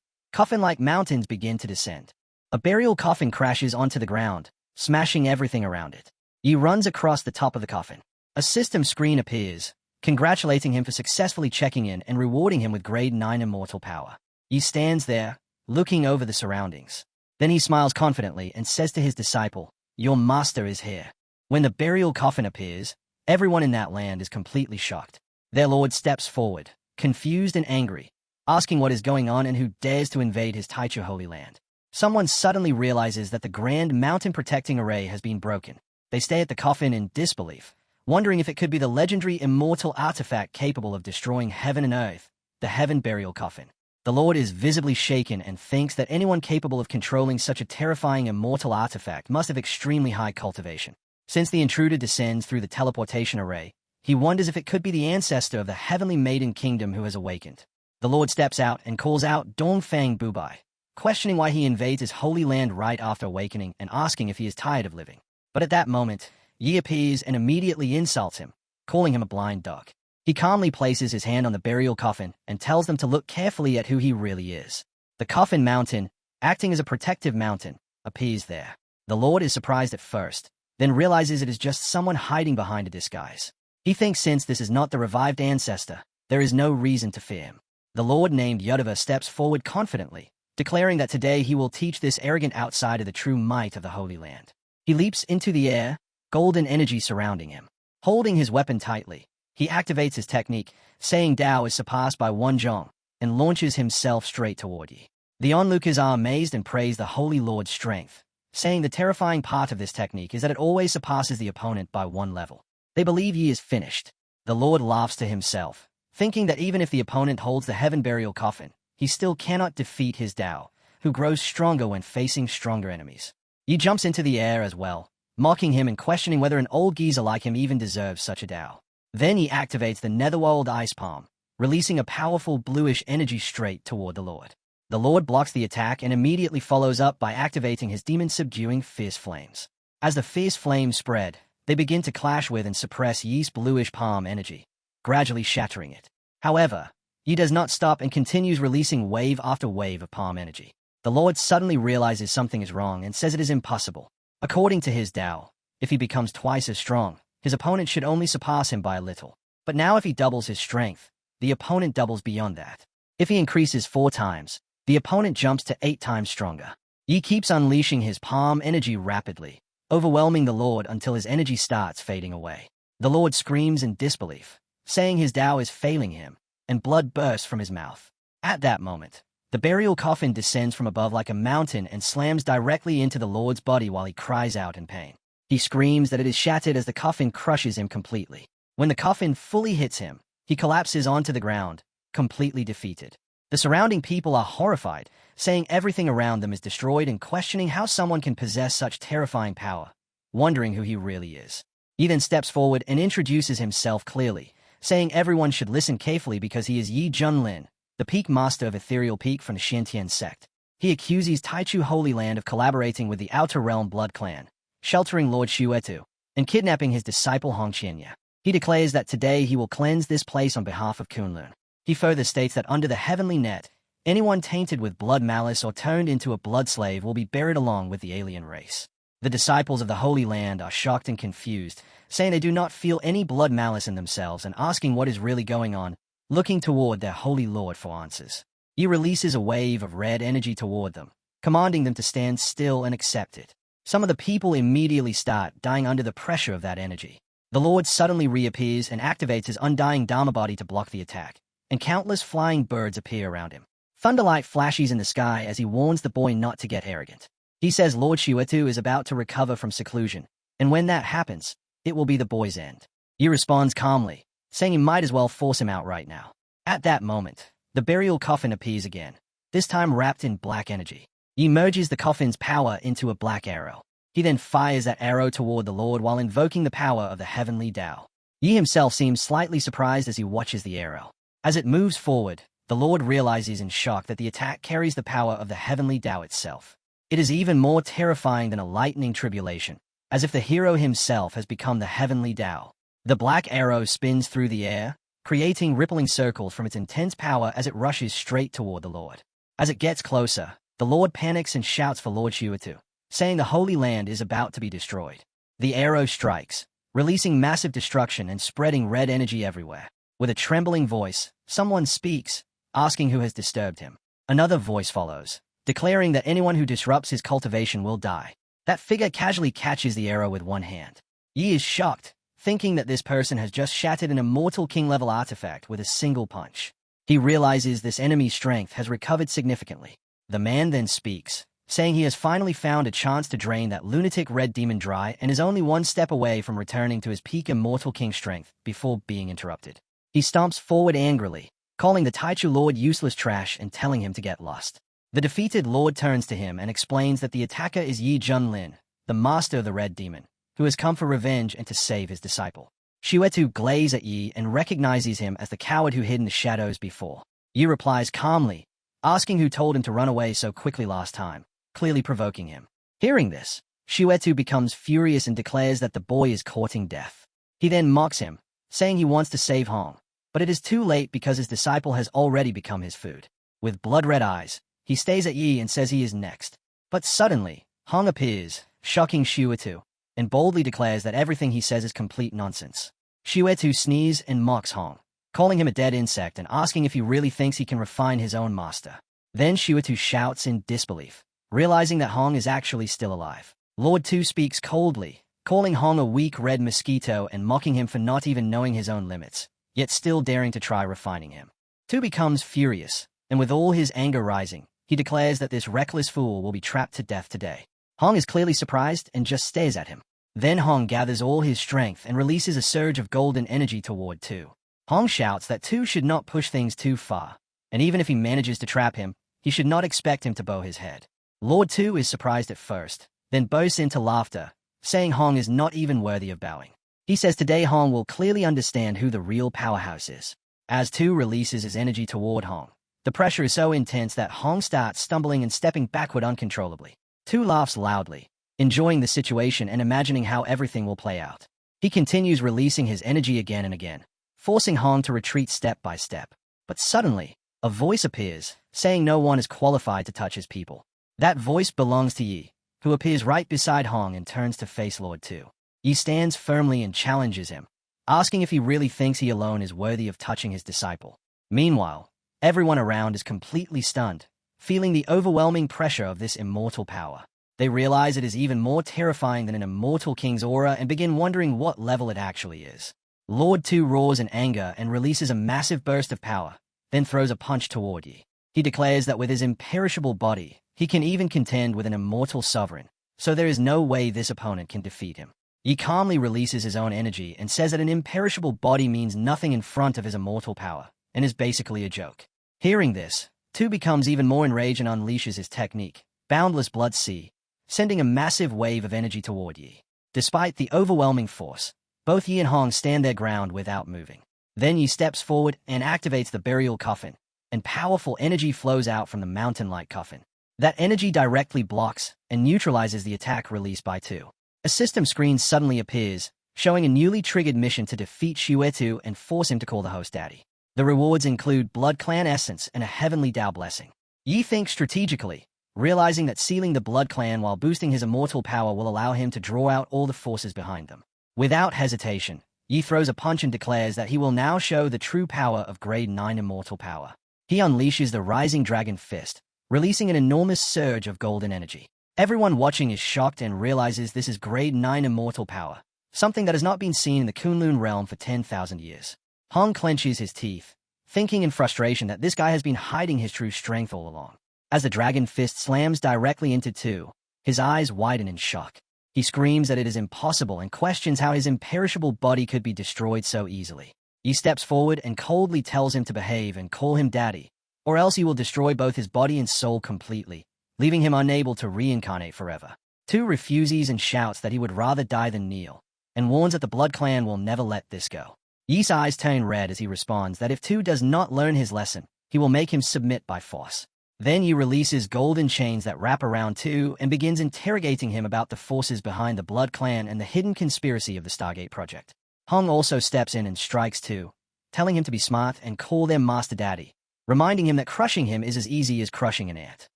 coffin-like mountains begin to descend. A burial coffin crashes onto the ground, smashing everything around it. Yi runs across the top of the coffin. A system screen appears, congratulating him for successfully checking in and rewarding him with grade 9 immortal power. Yi stands there, looking over the surroundings. Then he smiles confidently and says to his disciple, "Your master is here." When the burial coffin appears, everyone in that land is completely shocked. Their lord steps forward, confused and angry, asking what is going on and who dares to invade his Taichu Holy Land. Someone suddenly realizes that the grand mountain protecting array has been broken. They stay at the coffin in disbelief, wondering if it could be the legendary immortal artifact capable of destroying heaven and earth, the Heaven Burial Coffin. The Lord is visibly shaken and thinks that anyone capable of controlling such a terrifying immortal artifact must have extremely high cultivation. Since the intruder descends through the teleportation array, he wonders if it could be the ancestor of the Heavenly Maiden Kingdom who has awakened. The Lord steps out and calls out Dongfang Bubai, questioning why he invades his holy land right after awakening and asking if he is tired of living. But at that moment, Yi appears and immediately insults him, calling him a blind dog. He calmly places his hand on the burial coffin and tells them to look carefully at who he really is. The coffin mountain, acting as a protective mountain, appears there. The Lord is surprised at first, then realizes it is just someone hiding behind a disguise. He thinks since this is not the revived ancestor, there is no reason to fear him. The Lord named Yudava steps forward confidently, declaring that today he will teach this arrogant outsider the true might of the Holy Land. He leaps into the air, golden energy surrounding him. Holding his weapon tightly, he activates his technique, saying Dao is surpassed by one Zhong, and launches himself straight toward Yi. The onlookers are amazed and praise the Holy Lord's strength, saying the terrifying part of this technique is that it always surpasses the opponent by one level. They believe Yi is finished. The Lord laughs to himself, thinking that even if the opponent holds the Heaven Burial Coffin, he still cannot defeat his Dao, who grows stronger when facing stronger enemies. Yi jumps into the air as well, mocking him and questioning whether an old geezer like him even deserves such a Dao. Then he activates the Netherworld Ice Palm, releasing a powerful bluish energy straight toward the Lord. The Lord blocks the attack and immediately follows up by activating his demon-subduing fierce flames. As the fierce flames spread, they begin to clash with and suppress Yi's bluish palm energy, gradually shattering it. However, Yi does not stop and continues releasing wave after wave of palm energy. The Lord suddenly realizes something is wrong and says it is impossible. According to his Dao, if he becomes twice as strong, his opponent should only surpass him by a little. But now if he doubles his strength, the opponent doubles beyond that. If he increases 4 times, the opponent jumps to 8 times stronger. Yi keeps unleashing his palm energy rapidly, overwhelming the Lord until his energy starts fading away. The Lord screams in disbelief, saying his Dao is failing him, and blood bursts from his mouth. At that moment, the burial coffin descends from above like a mountain and slams directly into the Lord's body while he cries out in pain. He screams that it is shattered as the coffin crushes him completely. When the coffin fully hits him, he collapses onto the ground, completely defeated. The surrounding people are horrified, saying everything around them is destroyed and questioning how someone can possess such terrifying power, wondering who he really is. He then steps forward and introduces himself clearly, saying everyone should listen carefully because he is Yi Junlin, the peak master of Ethereal Peak from the Shintian sect. He accuses Taichu Holy Land of collaborating with the Outer Realm Blood Clan, sheltering Lord Xuetu, and kidnapping his disciple Hong Qianya. He declares that today he will cleanse this place on behalf of Kunlun. He further states that under the heavenly net, anyone tainted with blood malice or turned into a blood slave will be buried along with the alien race. The disciples of the Holy Land are shocked and confused, saying they do not feel any blood malice in themselves and asking what is really going on, looking toward their Holy Lord for answers. He releases a wave of red energy toward them, commanding them to stand still and accept it. Some of the people immediately start dying under the pressure of that energy. The Lord suddenly reappears and activates his undying Dharma body to block the attack, and countless flying birds appear around him. Thunderlight flashes in the sky as he warns the boy not to get arrogant. He says Lord Shiwetu is about to recover from seclusion, and when that happens, it will be the boy's end. Yi responds calmly, saying he might as well force him out right now. At that moment, the burial coffin appears again, this time wrapped in black energy. Yi merges the coffin's power into a black arrow. He then fires that arrow toward the Lord while invoking the power of the heavenly Tao. Yi himself seems slightly surprised as he watches the arrow. As it moves forward, the Lord realizes in shock that the attack carries the power of the heavenly Tao itself. It is even more terrifying than a lightning tribulation, as if the hero himself has become the heavenly Tao. The black arrow spins through the air, creating rippling circles from its intense power as it rushes straight toward the Lord. As it gets closer, the Lord panics and shouts for Lord Shiwetu, saying the Holy Land is about to be destroyed. The arrow strikes, releasing massive destruction and spreading red energy everywhere. With a trembling voice, someone speaks, asking who has disturbed him. Another voice follows, declaring that anyone who disrupts his cultivation will die. That figure casually catches the arrow with one hand. Yi is shocked, thinking that this person has just shattered an immortal king-level artifact with a single punch. He realizes this enemy's strength has recovered significantly. The man then speaks, saying he has finally found a chance to drain that lunatic red demon dry and is only one step away from returning to his peak immortal king strength before being interrupted. He stomps forward angrily, calling the Taichu Lord useless trash and telling him to get lost. The defeated Lord turns to him and explains that the attacker is Yi Junlin, the master of the red demon, who has come for revenge and to save his disciple. Shiwetu glazes at Yi and recognizes him as the coward who hid in the shadows before. Yi replies calmly, asking who told him to run away so quickly last time, clearly provoking him. Hearing this, Shiwetu becomes furious and declares that the boy is courting death. He then mocks him, saying he wants to save Hong, but it is too late because his disciple has already become his food. With blood-red eyes, he stays at Yi and says he is next. But suddenly, Hong appears, shocking Shiwetu, and boldly declares that everything he says is complete nonsense. Shiwetu sneezes and mocks Hong, calling him a dead insect and asking if he really thinks he can refine his own master. Then Shiwetu shouts in disbelief, realizing that Hong is actually still alive. Lord Tu speaks coldly, calling Hong a weak red mosquito and mocking him for not even knowing his own limits, yet still daring to try refining him. Tu becomes furious, and with all his anger rising, he declares that this reckless fool will be trapped to death today. Hong is clearly surprised and just stares at him. Then Hong gathers all his strength and releases a surge of golden energy toward Tu. Hong shouts that Tu should not push things too far, and even if he manages to trap him, he should not expect him to bow his head. Lord Tu is surprised at first, then bursts into laughter, saying Hong is not even worthy of bowing. He says today Hong will clearly understand who the real powerhouse is. As Tu releases his energy toward Hong, the pressure is so intense that Hong starts stumbling and stepping backward uncontrollably. Tu laughs loudly, enjoying the situation and imagining how everything will play out. He continues releasing his energy again and again, forcing Hong to retreat step by step. But suddenly, a voice appears, saying no one is qualified to touch his people. That voice belongs to Yi, who appears right beside Hong and turns to face Lord Tu. Yi stands firmly and challenges him, asking if he really thinks he alone is worthy of touching his disciple. Meanwhile, everyone around is completely stunned, feeling the overwhelming pressure of this immortal power. They realize it is even more terrifying than an immortal king's aura and begin wondering what level it actually is. Lord Tu roars in anger and releases a massive burst of power, then throws a punch toward Yi. He declares that with his imperishable body, he can even contend with an immortal sovereign, so there is no way this opponent can defeat him. Yi calmly releases his own energy and says that an imperishable body means nothing in front of his immortal power, and is basically a joke. Hearing this, Tu becomes even more enraged and unleashes his technique, Boundless Blood Sea, sending a massive wave of energy toward Yi. Despite the overwhelming force, both Yi and Hong stand their ground without moving. Then Yi steps forward and activates the burial coffin, and powerful energy flows out from the mountain-like coffin. That energy directly blocks and neutralizes the attack released by Tu. A system screen suddenly appears, showing a newly triggered mission to defeat Shiwetu and force him to call the host daddy. The rewards include Blood Clan Essence and a Heavenly Tao Blessing. Yi thinks strategically, realizing that sealing the Blood Clan while boosting his immortal power will allow him to draw out all the forces behind them. Without hesitation, Yi throws a punch and declares that he will now show the true power of Grade 9 immortal power. He unleashes the Rising Dragon Fist, releasing an enormous surge of golden energy. Everyone watching is shocked and realizes this is grade 9 immortal power, something that has not been seen in the Kunlun realm for 10,000 years. Hong clenches his teeth, thinking in frustration that this guy has been hiding his true strength all along. As the dragon fist slams directly into two, his eyes widen in shock. He screams that it is impossible and questions how his imperishable body could be destroyed so easily. He steps forward and coldly tells him to behave and call him daddy, or else he will destroy both his body and soul completely, leaving him unable to reincarnate forever. Tu refuses and shouts that he would rather die than kneel, and warns that the Blood Clan will never let this go. Yi's eyes turn red as he responds that if Tu does not learn his lesson, he will make him submit by force. Then Yi releases golden chains that wrap around Tu and begins interrogating him about the forces behind the Blood Clan and the hidden conspiracy of the Stargate Project. Hong also steps in and strikes Tu, telling him to be smart and call them Master Daddy, reminding him that crushing him is as easy as crushing an ant.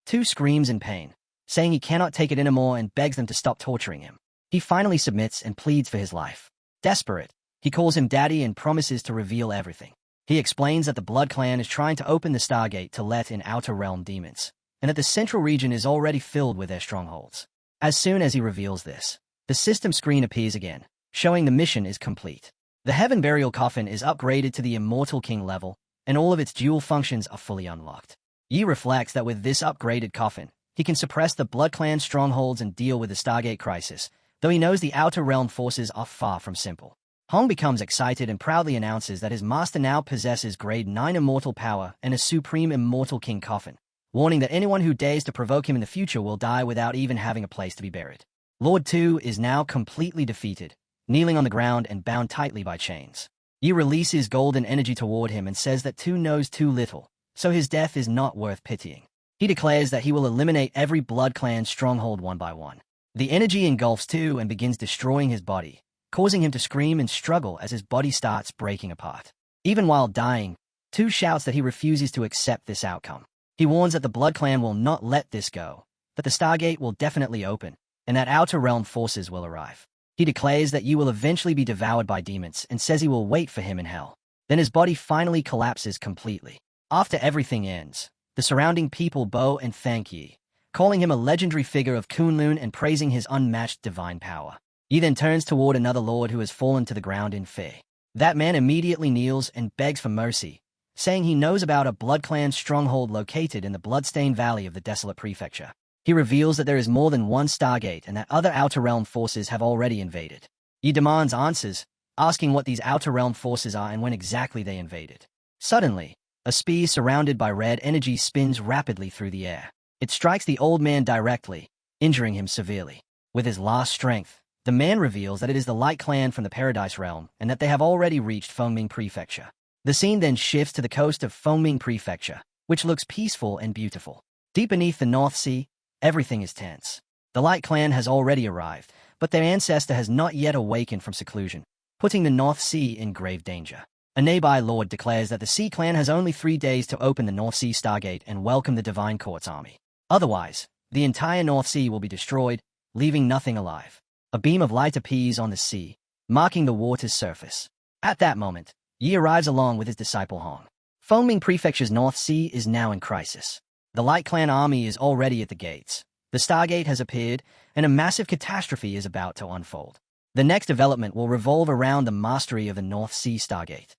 Tu screams in pain, saying he cannot take it anymore and begs them to stop torturing him. He finally submits and pleads for his life. Desperate, he calls him Daddy and promises to reveal everything. He explains that the Blood Clan is trying to open the Stargate to let in Outer Realm demons, and that the central region is already filled with their strongholds. As soon as he reveals this, the system screen appears again, showing the mission is complete. The Heaven Burial Coffin is upgraded to the Immortal King level, and all of its dual functions are fully unlocked. Yi reflects that with this upgraded coffin, he can suppress the Blood Clan strongholds and deal with the Stargate crisis, though he knows the Outer Realm forces are far from simple. Hong becomes excited and proudly announces that his master now possesses grade 9 immortal power and a supreme Immortal King coffin, warning that anyone who dares to provoke him in the future will die without even having a place to be buried. Lord Tu is now completely defeated, kneeling on the ground and bound tightly by chains. Yi releases golden energy toward him and says that Tu knows too little, so his death is not worth pitying. He declares that he will eliminate every Blood Clan stronghold one by one. The energy engulfs Tu and begins destroying his body, causing him to scream and struggle as his body starts breaking apart. Even while dying, Tu shouts that he refuses to accept this outcome. He warns that the Blood Clan will not let this go, that the Stargate will definitely open, and that Outer Realm forces will arrive. He declares that Yi will eventually be devoured by demons and says he will wait for him in hell. Then his body finally collapses completely. After everything ends, the surrounding people bow and thank Yi, calling him a legendary figure of Kunlun and praising his unmatched divine power. Yi then turns toward another lord who has fallen to the ground in fear. That man immediately kneels and begs for mercy, saying he knows about a Blood Clan stronghold located in the bloodstained valley of the Desolate Prefecture. He reveals that there is more than one Stargate and that other Outer Realm forces have already invaded. Yi demands answers, asking what these Outer Realm forces are and when exactly they invaded. Suddenly, a spear surrounded by red energy spins rapidly through the air. It strikes the old man directly, injuring him severely. With his last strength, the man reveals that it is the Light Clan from the Paradise Realm and that they have already reached Fengming Prefecture. The scene then shifts to the coast of Fengming Prefecture, which looks peaceful and beautiful. Deep beneath the North Sea, everything is tense. The Light Clan has already arrived, but their ancestor has not yet awakened from seclusion, putting the North Sea in grave danger. A nearby lord declares that the Sea Clan has only 3 days to open the North Sea Stargate and welcome the Divine Court's army. Otherwise, the entire North Sea will be destroyed, leaving nothing alive. A beam of light appears on the sea, marking the water's surface. At that moment, Yi arrives along with his disciple Hong. Fengming Prefecture's North Sea is now in crisis. The Light Clan army is already at the gates. The Stargate has appeared, and a massive catastrophe is about to unfold. The next development will revolve around the mastery of the North Sea Stargate.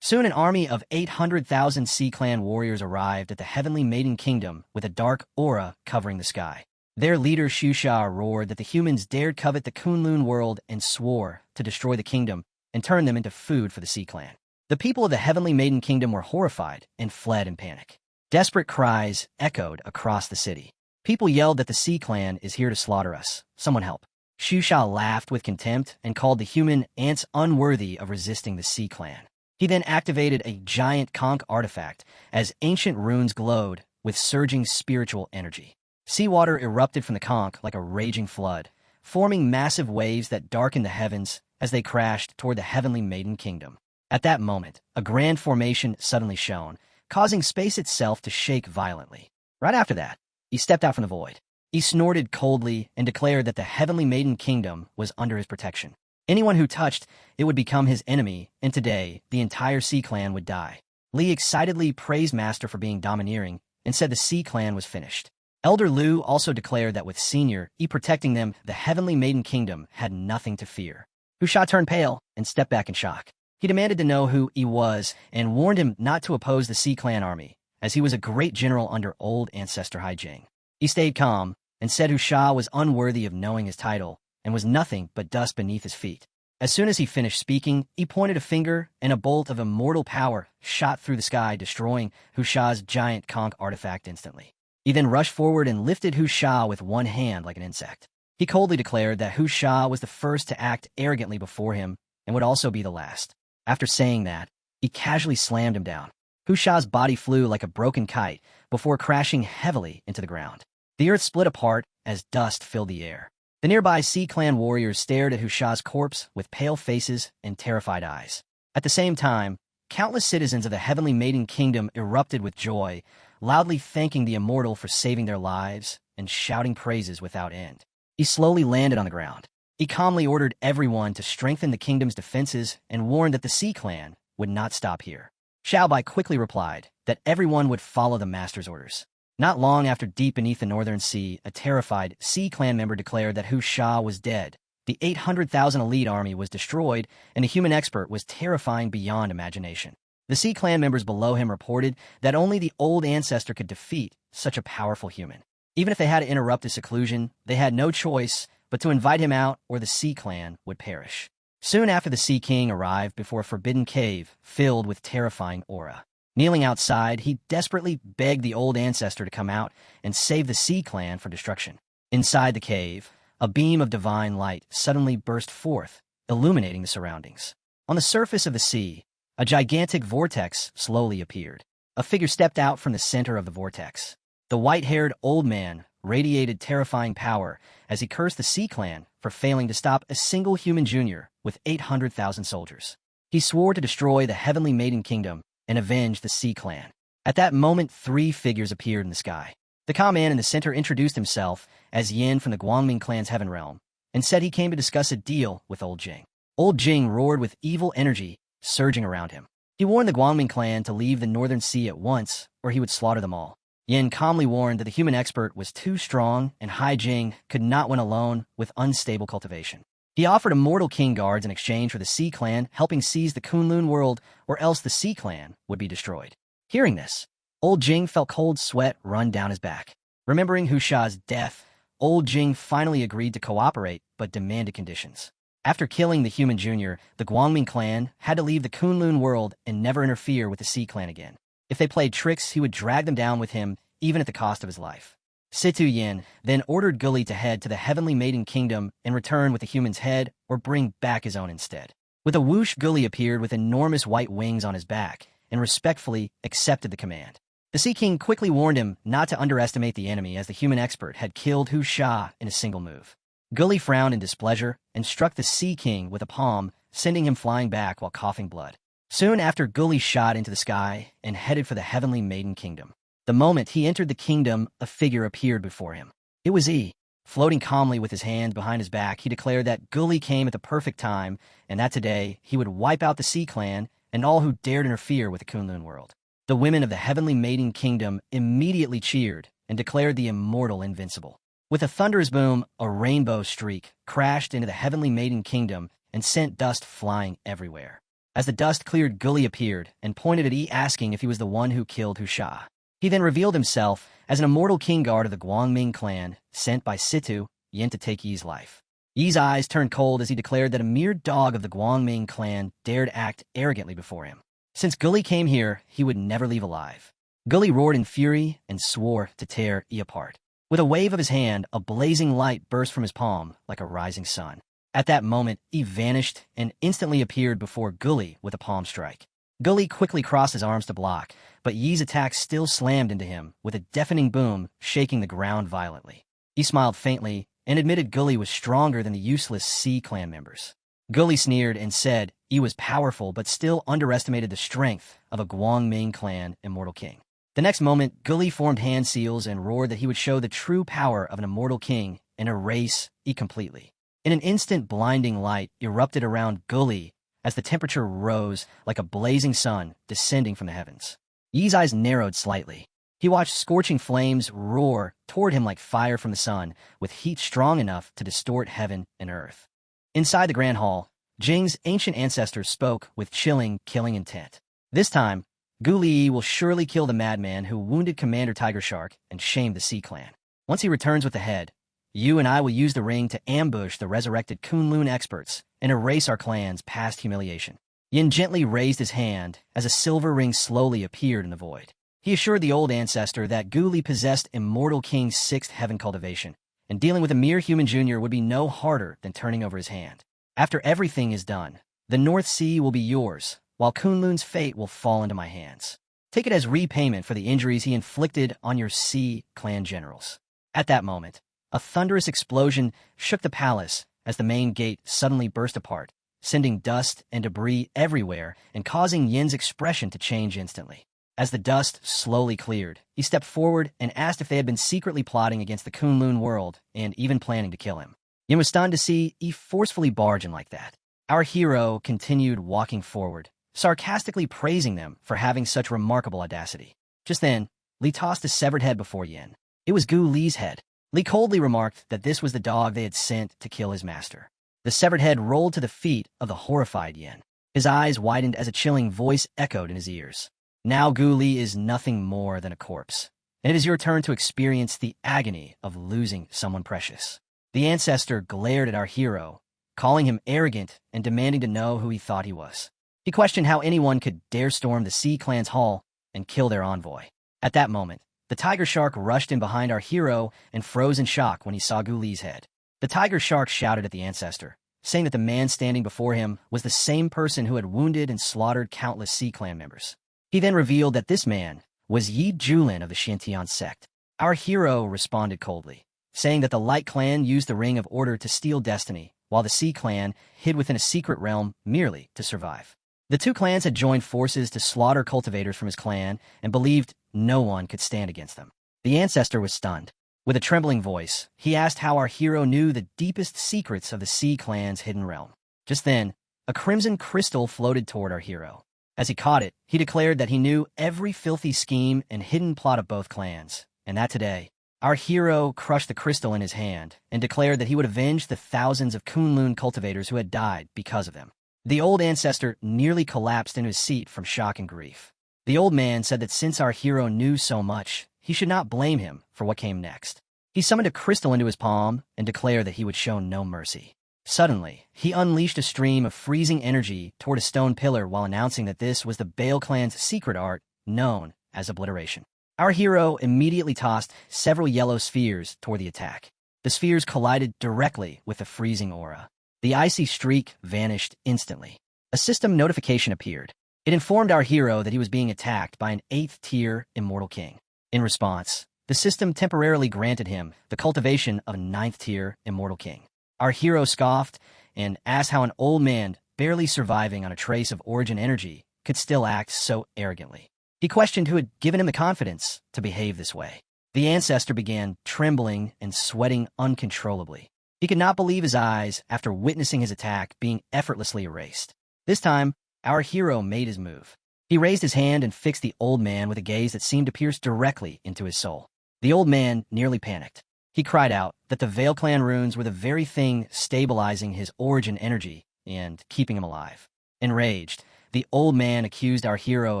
Soon an army of 800,000 Sea Clan warriors arrived at the Heavenly Maiden Kingdom with a dark aura covering the sky. Their leader Shusha roared that the humans dared covet the Kunlun world and swore to destroy the kingdom and turn them into food for the Sea Clan. The people of the Heavenly Maiden Kingdom were horrified and fled in panic. Desperate cries echoed across the city. People yelled that the Sea Clan is here to slaughter us. Someone help. Shusha laughed with contempt and called the human ants unworthy of resisting the Sea Clan. He then activated a giant conch artifact as ancient runes glowed with surging spiritual energy. Seawater erupted from the conch like a raging flood, forming massive waves that darkened the heavens as they crashed toward the Heavenly Maiden Kingdom. At that moment, a grand formation suddenly shone, causing space itself to shake violently. Right after that, he stepped out from the void. He snorted coldly and declared that the Heavenly Maiden Kingdom was under his protection. Anyone who touched it would become his enemy, and today, the entire Sea Clan would die. Li excitedly praised Master for being domineering and said the Sea Clan was finished. Elder Lu also declared that with Senior Yi protecting them, the Heavenly Maiden Kingdom had nothing to fear. Hu Sha turned pale and stepped back in shock. He demanded to know who Yi was and warned him not to oppose the Sea Clan army, as he was a great general under old ancestor Hai Jing. He stayed calm and said Hu Sha was unworthy of knowing his title and was nothing but dust beneath his feet. As soon as he finished speaking, he pointed a finger and a bolt of immortal power shot through the sky, destroying Hu Sha's giant conch artifact instantly. He then rushed forward and lifted Hu Sha with one hand like an insect. He coldly declared that Hu Sha was the first to act arrogantly before him and would also be the last. After saying that, he casually slammed him down. Hu Sha's body flew like a broken kite before crashing heavily into the ground. The earth split apart as dust filled the air. The nearby Sea Clan warriors stared at Hu Sha's corpse with pale faces and terrified eyes. At the same time, countless citizens of the Heavenly Maiden Kingdom erupted with joy, loudly thanking the immortal for saving their lives and shouting praises without end. He slowly landed on the ground. He calmly ordered everyone to strengthen the kingdom's defenses and warned that the Sea Clan would not stop here. Xiaobai quickly replied that everyone would follow the master's orders. Not long after, deep beneath the northern sea, a terrified Sea Clan member declared that Hu Sha was dead. The 800,000 elite army was destroyed, and the human expert was terrifying beyond imagination. The Sea Clan members below him reported that only the old ancestor could defeat such a powerful human. Even if they had to interrupt his seclusion, they had no choice but to invite him out or the Sea Clan would perish. Soon after, the Sea King arrived before a forbidden cave filled with terrifying aura. Kneeling outside, he desperately begged the old ancestor to come out and save the Sea Clan from destruction. Inside the cave, a beam of divine light suddenly burst forth, illuminating the surroundings. On the surface of the sea, a gigantic vortex slowly appeared. A figure stepped out from the center of the vortex. The white-haired old man radiated terrifying power as he cursed the Sea Clan for failing to stop a single human junior with 800,000 soldiers. He swore to destroy the Heavenly Maiden Kingdom and avenge the Sea Clan. At that moment, three figures appeared in the sky. The Ka man in the center introduced himself as Yin from the Guangming clan's Heaven Realm and said he came to discuss a deal with Old Jing. Old Jing roared with evil energy surging around him. He warned the Guangming clan to leave the northern sea at once or he would slaughter them all. Yin calmly warned that the human expert was too strong and Hai Jing could not win alone with unstable cultivation. He offered immortal king guards in exchange for the Sea Clan helping seize the Kunlun world, or else the Sea Clan would be destroyed. Hearing this, Old Jing felt cold sweat run down his back. Remembering Hu Sha's death, Old Jing finally agreed to cooperate, but demanded conditions. After killing the human junior, the Guangming clan had to leave the Kunlun world and never interfere with the Sea Clan again. If they played tricks, he would drag them down with him, even at the cost of his life. Situ Yin then ordered Guli to head to the Heavenly Maiden Kingdom and return with the human's head or bring back his own instead. With a whoosh, Guli appeared with enormous white wings on his back and respectfully accepted the command. The Sea King quickly warned him not to underestimate the enemy as the human expert had killed Hu Sha in a single move. Guli frowned in displeasure and struck the Sea King with a palm, sending him flying back while coughing blood. Soon after, Guli shot into the sky and headed for the Heavenly Maiden Kingdom. The moment he entered the kingdom, a figure appeared before him. It was Yi. Floating calmly with his hands behind his back, he declared that Guli came at the perfect time and that today he would wipe out the Sea Clan and all who dared interfere with the Kunlun world. The women of the Heavenly Maiden Kingdom immediately cheered and declared the immortal invincible. With a thunderous boom, a rainbow streak crashed into the Heavenly Maiden Kingdom and sent dust flying everywhere. As the dust cleared, Guli appeared and pointed at Yi, asking if he was the one who killed Hu Sha. He then revealed himself as an immortal king guard of the Guangming clan, sent by Situ Yin to take Yi's life. Yi's eyes turned cold as he declared that a mere dog of the Guangming clan dared act arrogantly before him. Since Guli came here, he would never leave alive. Guli roared in fury and swore to tear Yi apart. With a wave of his hand, a blazing light burst from his palm like a rising sun. At that moment, Yi vanished and instantly appeared before Guli with a palm strike. Guli quickly crossed his arms to block, but Yi's attack still slammed into him with a deafening boom, shaking the ground violently. He smiled faintly and admitted Guli was stronger than the useless Sea Clan members. Guli sneered and said Yi was powerful but still underestimated the strength of a Guangming clan immortal king. The next moment, Guli formed hand seals and roared that he would show the true power of an immortal king and erase Yi completely. In an instant, blinding light erupted around Guli as the temperature rose like a blazing sun descending from the heavens. Yi's eyes narrowed slightly. He watched scorching flames roar toward him like fire from the sun, with heat strong enough to distort heaven and earth. Inside the Grand Hall, Jing's ancient ancestors spoke with chilling, killing intent. This time, Gu Li will surely kill the madman who wounded Commander Tiger Shark and shamed the Sea Clan. Once he returns with the head, you and I will use the ring to ambush the resurrected Kunlun experts and erase our clan's past humiliation. Yin gently raised his hand as a silver ring slowly appeared in the void. He assured the old ancestor that Gu Li possessed Immortal King's sixth heaven cultivation, and dealing with a mere human junior would be no harder than turning over his hand. After everything is done, the North Sea will be yours, while Kunlun's fate will fall into my hands. Take it as repayment for the injuries he inflicted on your Sea Clan generals. At that moment, a thunderous explosion shook the palace as the main gate suddenly burst apart, sending dust and debris everywhere and causing Yin's expression to change instantly. As the dust slowly cleared, he stepped forward and asked if they had been secretly plotting against the Kunlun world and even planning to kill him. Yin was stunned to see Yi forcefully barge in like that. Our hero continued walking forward, sarcastically praising them for having such remarkable audacity. Just then, Li tossed a severed head before Yin. It was Gu Li's head. Li coldly remarked that this was the dog they had sent to kill his master. The severed head rolled to the feet of the horrified Yin. His eyes widened as a chilling voice echoed in his ears. Now Gu Li is nothing more than a corpse, and it is your turn to experience the agony of losing someone precious. The ancestor glared at our hero, calling him arrogant and demanding to know who he thought he was. He questioned how anyone could dare storm the Sea Clan's hall and kill their envoy. At that moment, the tiger shark rushed in behind our hero and froze in shock when he saw Gu Li's head. The tiger shark shouted at the ancestor, saying that the man standing before him was the same person who had wounded and slaughtered countless Sea Clan members. He then revealed that this man was Yi Julin of the Shintian sect. Our hero responded coldly, saying that the Light Clan used the Ring of Order to steal destiny, while the Sea Clan hid within a secret realm merely to survive. The two clans had joined forces to slaughter cultivators from his clan and believed no one could stand against them. The ancestor was stunned. With a trembling voice, he asked how our hero knew the deepest secrets of the Sea Clan's hidden realm. Just then, a crimson crystal floated toward our hero. As he caught it, he declared that he knew every filthy scheme and hidden plot of both clans, and that today, our hero crushed the crystal in his hand and declared that he would avenge the thousands of Kunlun cultivators who had died because of them. The old ancestor nearly collapsed into his seat from shock and grief. The old man said that since our hero knew so much, he should not blame him for what came next. He summoned a crystal into his palm and declared that he would show no mercy. Suddenly, he unleashed a stream of freezing energy toward a stone pillar while announcing that this was the Bale clan's secret art known as obliteration. Our hero immediately tossed several yellow spheres toward the attack. The spheres collided directly with the freezing aura. The icy streak vanished instantly. A system notification appeared. It informed our hero that he was being attacked by an 8th-tier Immortal King. In response, the system temporarily granted him the cultivation of a 9th-tier Immortal King. Our hero scoffed and asked how an old man barely surviving on a trace of origin energy could still act so arrogantly. He questioned who had given him the confidence to behave this way. The ancestor began trembling and sweating uncontrollably. He could not believe his eyes after witnessing his attack being effortlessly erased. This time, our hero made his move. He raised his hand and fixed the old man with a gaze that seemed to pierce directly into his soul. The old man nearly panicked. He cried out that the Vale Clan runes were the very thing stabilizing his origin energy and keeping him alive. Enraged, the old man accused our hero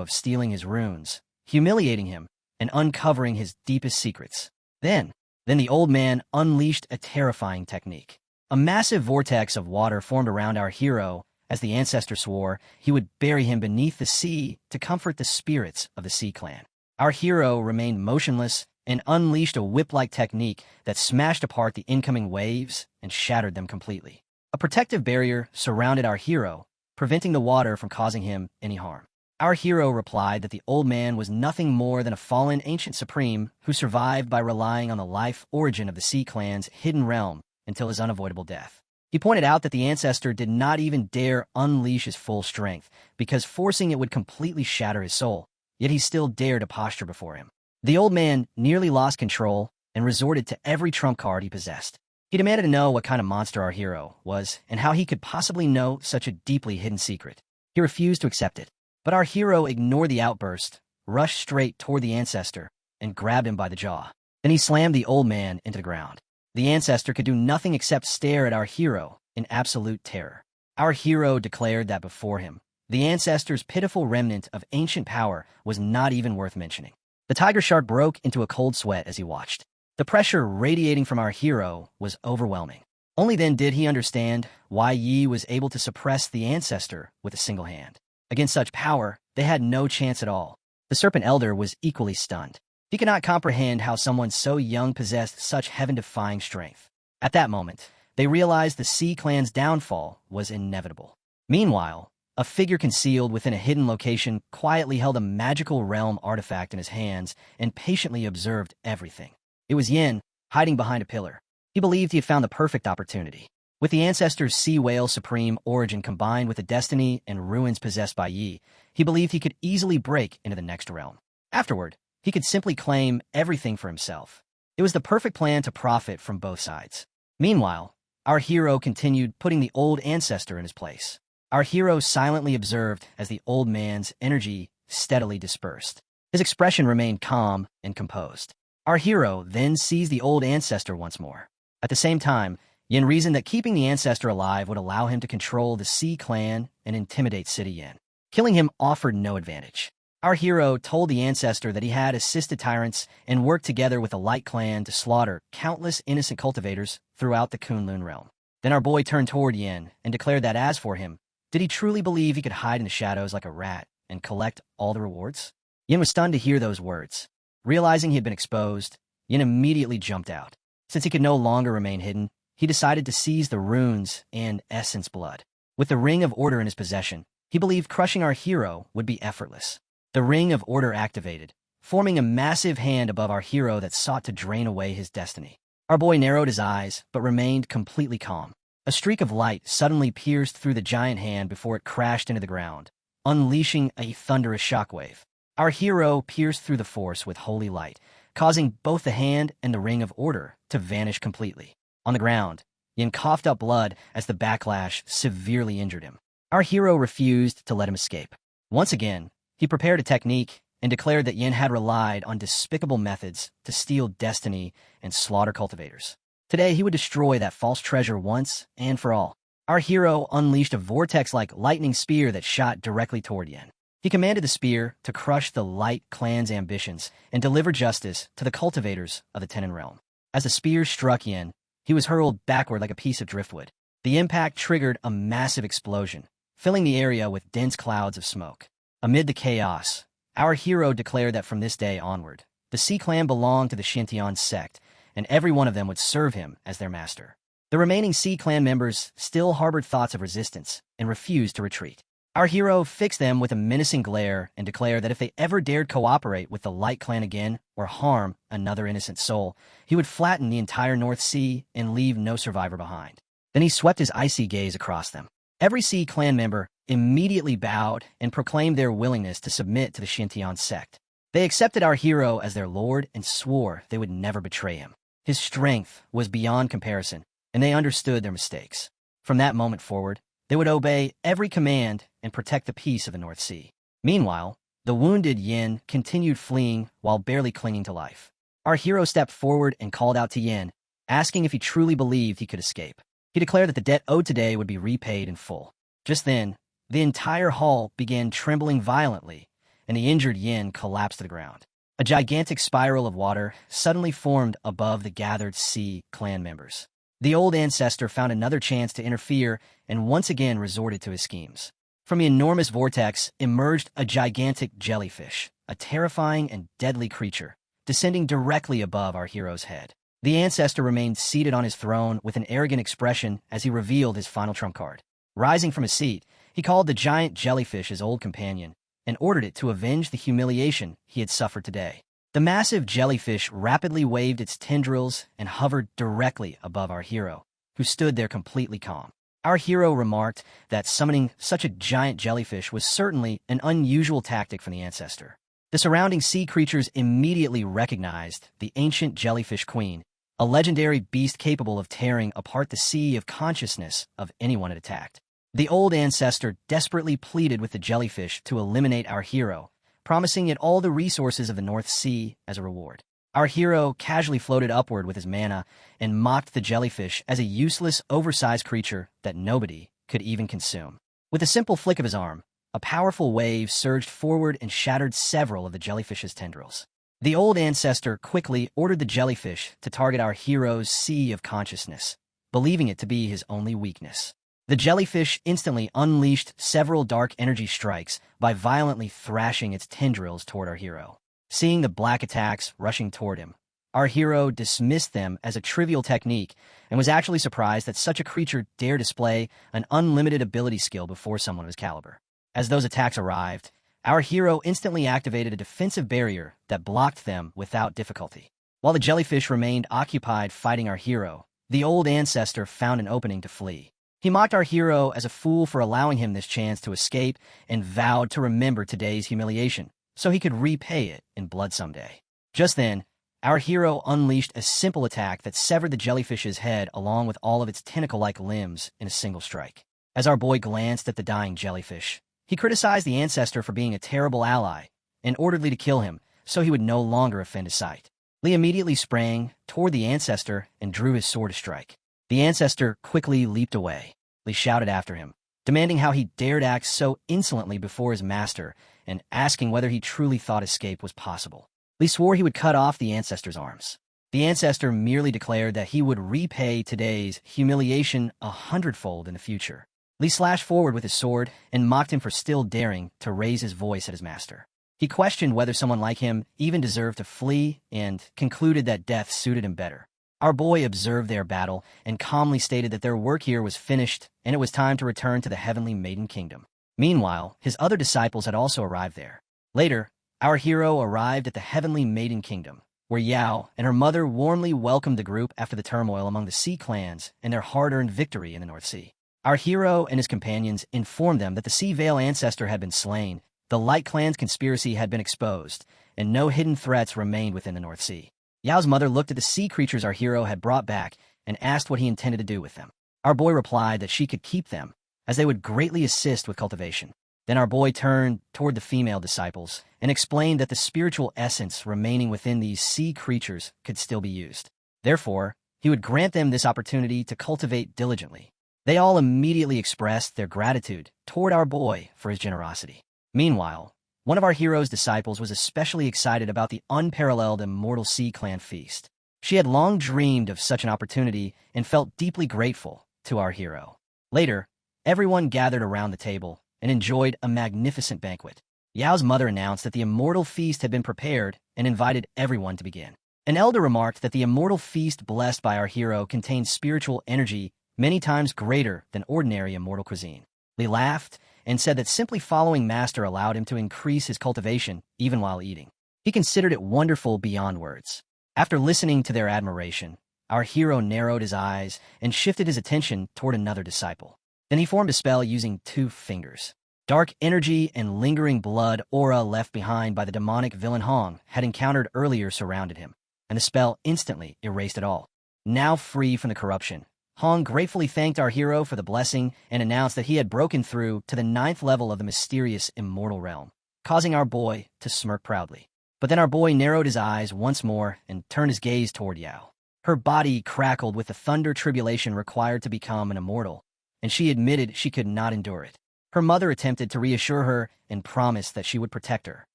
of stealing his runes, humiliating him, and uncovering his deepest secrets. Then the old man unleashed a terrifying technique. A massive vortex of water formed around our hero as the ancestor swore he would bury him beneath the sea to comfort the spirits of the Sea Clan. Our hero remained motionless and unleashed a whip-like technique that smashed apart the incoming waves and shattered them completely. A protective barrier surrounded our hero, preventing the water from causing him any harm. Our hero replied that the old man was nothing more than a fallen ancient supreme who survived by relying on the life origin of the Sea Clan's hidden realm until his unavoidable death. He pointed out that the ancestor did not even dare unleash his full strength because forcing it would completely shatter his soul, yet he still dared to posture before him. The old man nearly lost control and resorted to every trump card he possessed. He demanded to know what kind of monster our hero was and how he could possibly know such a deeply hidden secret. He refused to accept it, but our hero ignored the outburst, rushed straight toward the ancestor, and grabbed him by the jaw. Then he slammed the old man into the ground. The ancestor could do nothing except stare at our hero in absolute terror. Our hero declared that before him, the ancestor's pitiful remnant of ancient power was not even worth mentioning. The tiger shark broke into a cold sweat as he watched. The pressure radiating from our hero was overwhelming. Only then did he understand why Yi was able to suppress the ancestor with a single hand. Against such power, they had no chance at all. The serpent elder was equally stunned. He could not comprehend how someone so young possessed such heaven-defying strength. At that moment, they realized the Sea Clan's downfall was inevitable. Meanwhile, a figure concealed within a hidden location quietly held a magical realm artifact in his hands and patiently observed everything. It was Yin, hiding behind a pillar. He believed he had found the perfect opportunity. With the ancestor's sea whale supreme origin combined with the destiny and ruins possessed by Yi, he believed he could easily break into the next realm. Afterward, he could simply claim everything for himself. It was the perfect plan to profit from both sides. Meanwhile, our hero continued putting the old ancestor in his place. Our hero silently observed as the old man's energy steadily dispersed. His expression remained calm and composed. Our hero then seized the old ancestor once more. At the same time, Yin reasoned that keeping the ancestor alive would allow him to control the Sea Clan and intimidate City Yin. Killing him offered no advantage. Our hero told the ancestor that he had assisted tyrants and worked together with the Light Clan to slaughter countless innocent cultivators throughout the Kunlun realm. Then our boy turned toward Yin and declared that as for him, did he truly believe he could hide in the shadows like a rat and collect all the rewards? Yin was stunned to hear those words. Realizing he had been exposed, Yin immediately jumped out. Since he could no longer remain hidden, he decided to seize the runes and essence blood. With the Ring of Order in his possession, he believed crushing our hero would be effortless. The Ring of Order activated, forming a massive hand above our hero that sought to drain away his destiny. Our boy narrowed his eyes, but remained completely calm. A streak of light suddenly pierced through the giant hand before it crashed into the ground, unleashing a thunderous shockwave. Our hero pierced through the force with holy light, causing both the hand and the Ring of Order to vanish completely. On the ground, Yin coughed up blood as the backlash severely injured him. Our hero refused to let him escape. Once again, he prepared a technique and declared that Yin had relied on despicable methods to steal destiny and slaughter cultivators. Today, he would destroy that false treasure once and for all. Our hero unleashed a vortex-like lightning spear that shot directly toward Yin. He commanded the spear to crush the Light Clan's ambitions and deliver justice to the cultivators of the Tenon realm. As the spear struck Yin, he was hurled backward like a piece of driftwood. The impact triggered a massive explosion, filling the area with dense clouds of smoke. Amid the chaos, our hero declared that from this day onward, the Sea Clan belonged to the Xintian sect, and every one of them would serve him as their master. The remaining Sea Clan members still harbored thoughts of resistance and refused to retreat. Our hero fixed them with a menacing glare and declared that if they ever dared cooperate with the Light Clan again or harm another innocent soul, he would flatten the entire North Sea and leave no survivor behind. Then he swept his icy gaze across them. Every Sea Clan member immediately bowed and proclaimed their willingness to submit to the Xintian sect. They accepted our hero as their lord and swore they would never betray him. His strength was beyond comparison, and they understood their mistakes. From that moment forward, they would obey every command and protect the peace of the North Sea. Meanwhile, the wounded Yin continued fleeing while barely clinging to life. Our hero stepped forward and called out to Yin, asking if he truly believed he could escape. He declared that the debt owed today would be repaid in full. Just then, the entire hall began trembling violently, and the injured Yin collapsed to the ground. A gigantic spiral of water suddenly formed above the gathered Sea Clan members. The old ancestor found another chance to interfere and once again resorted to his schemes. From the enormous vortex emerged a gigantic jellyfish, a terrifying and deadly creature, descending directly above our hero's head. The ancestor remained seated on his throne with an arrogant expression as he revealed his final trump card. Rising from his seat, he called the giant jellyfish his old companion and ordered it to avenge the humiliation he had suffered today. The massive jellyfish rapidly waved its tendrils and hovered directly above our hero, who stood there completely calm. Our hero remarked that summoning such a giant jellyfish was certainly an unusual tactic from the ancestor. The surrounding sea creatures immediately recognized the ancient jellyfish queen, a legendary beast capable of tearing apart the sea of consciousness of anyone it attacked. The old ancestor desperately pleaded with the jellyfish to eliminate our hero, promising it all the resources of the North Sea as a reward. Our hero casually floated upward with his mana and mocked the jellyfish as a useless, oversized creature that nobody could even consume. With a simple flick of his arm, a powerful wave surged forward and shattered several of the jellyfish's tendrils. The old ancestor quickly ordered the jellyfish to target our hero's sea of consciousness, believing it to be his only weakness. The jellyfish instantly unleashed several dark energy strikes by violently thrashing its tendrils toward our hero. Seeing the black attacks rushing toward him, our hero dismissed them as a trivial technique and was actually surprised that such a creature dare display an unlimited ability skill before someone of his caliber. As those attacks arrived, our hero instantly activated a defensive barrier that blocked them without difficulty. While the jellyfish remained occupied fighting our hero, the old ancestor found an opening to flee. He mocked our hero as a fool for allowing him this chance to escape and vowed to remember today's humiliation, so he could repay it in blood someday. Just then, our hero unleashed a simple attack that severed the jellyfish's head along with all of its tentacle-like limbs in a single strike. As our boy glanced at the dying jellyfish, he criticized the ancestor for being a terrible ally and ordered Lee to kill him so he would no longer offend his sight. Lee immediately sprang toward the ancestor and drew his sword to strike. The ancestor quickly leaped away. Lee shouted after him, demanding how he dared act so insolently before his master and asking whether he truly thought escape was possible. Lee swore he would cut off the ancestor's arms. The ancestor merely declared that he would repay today's humiliation 100-fold in the future. Lee slashed forward with his sword and mocked him for still daring to raise his voice at his master. He questioned whether someone like him even deserved to flee and concluded that death suited him better. Our boy observed their battle and calmly stated that their work here was finished and it was time to return to the Heavenly Maiden Kingdom. Meanwhile, his other disciples had also arrived there. Later, our hero arrived at the Heavenly Maiden Kingdom, where Yao and her mother warmly welcomed the group after the turmoil among the sea clans and their hard-earned victory in the North Sea. Our hero and his companions informed them that the Sea Veil ancestor had been slain, the Light Clan's conspiracy had been exposed, and no hidden threats remained within the North Sea. Yao's mother looked at the sea creatures our hero had brought back and asked what he intended to do with them. Our boy replied that she could keep them, as they would greatly assist with cultivation. Then our boy turned toward the female disciples and explained that the spiritual essence remaining within these sea creatures could still be used. Therefore, he would grant them this opportunity to cultivate diligently. They all immediately expressed their gratitude toward our boy for his generosity. Meanwhile, one of our hero's disciples was especially excited about the unparalleled Immortal Sea Clan feast. She had long dreamed of such an opportunity and felt deeply grateful to our hero. Later, everyone gathered around the table and enjoyed a magnificent banquet. Yao's mother announced that the immortal feast had been prepared and invited everyone to begin. An elder remarked that the immortal feast blessed by our hero contained spiritual energy many times greater than ordinary immortal cuisine. Lee laughed and said that simply following Master allowed him to increase his cultivation even while eating. He considered it wonderful beyond words. After listening to their admiration, our hero narrowed his eyes and shifted his attention toward another disciple. Then he formed a spell using 2 fingers. Dark energy and lingering blood aura left behind by the demonic villain Hong had encountered earlier surrounded him, and the spell instantly erased it all. Now free from the corruption, Hong gratefully thanked our hero for the blessing and announced that he had broken through to the 9th level of the mysterious immortal realm, causing our boy to smirk proudly. But then our boy narrowed his eyes once more and turned his gaze toward Yao. Her body crackled with the thunder tribulation required to become an immortal, and she admitted she could not endure it. Her mother attempted to reassure her and promised that she would protect her.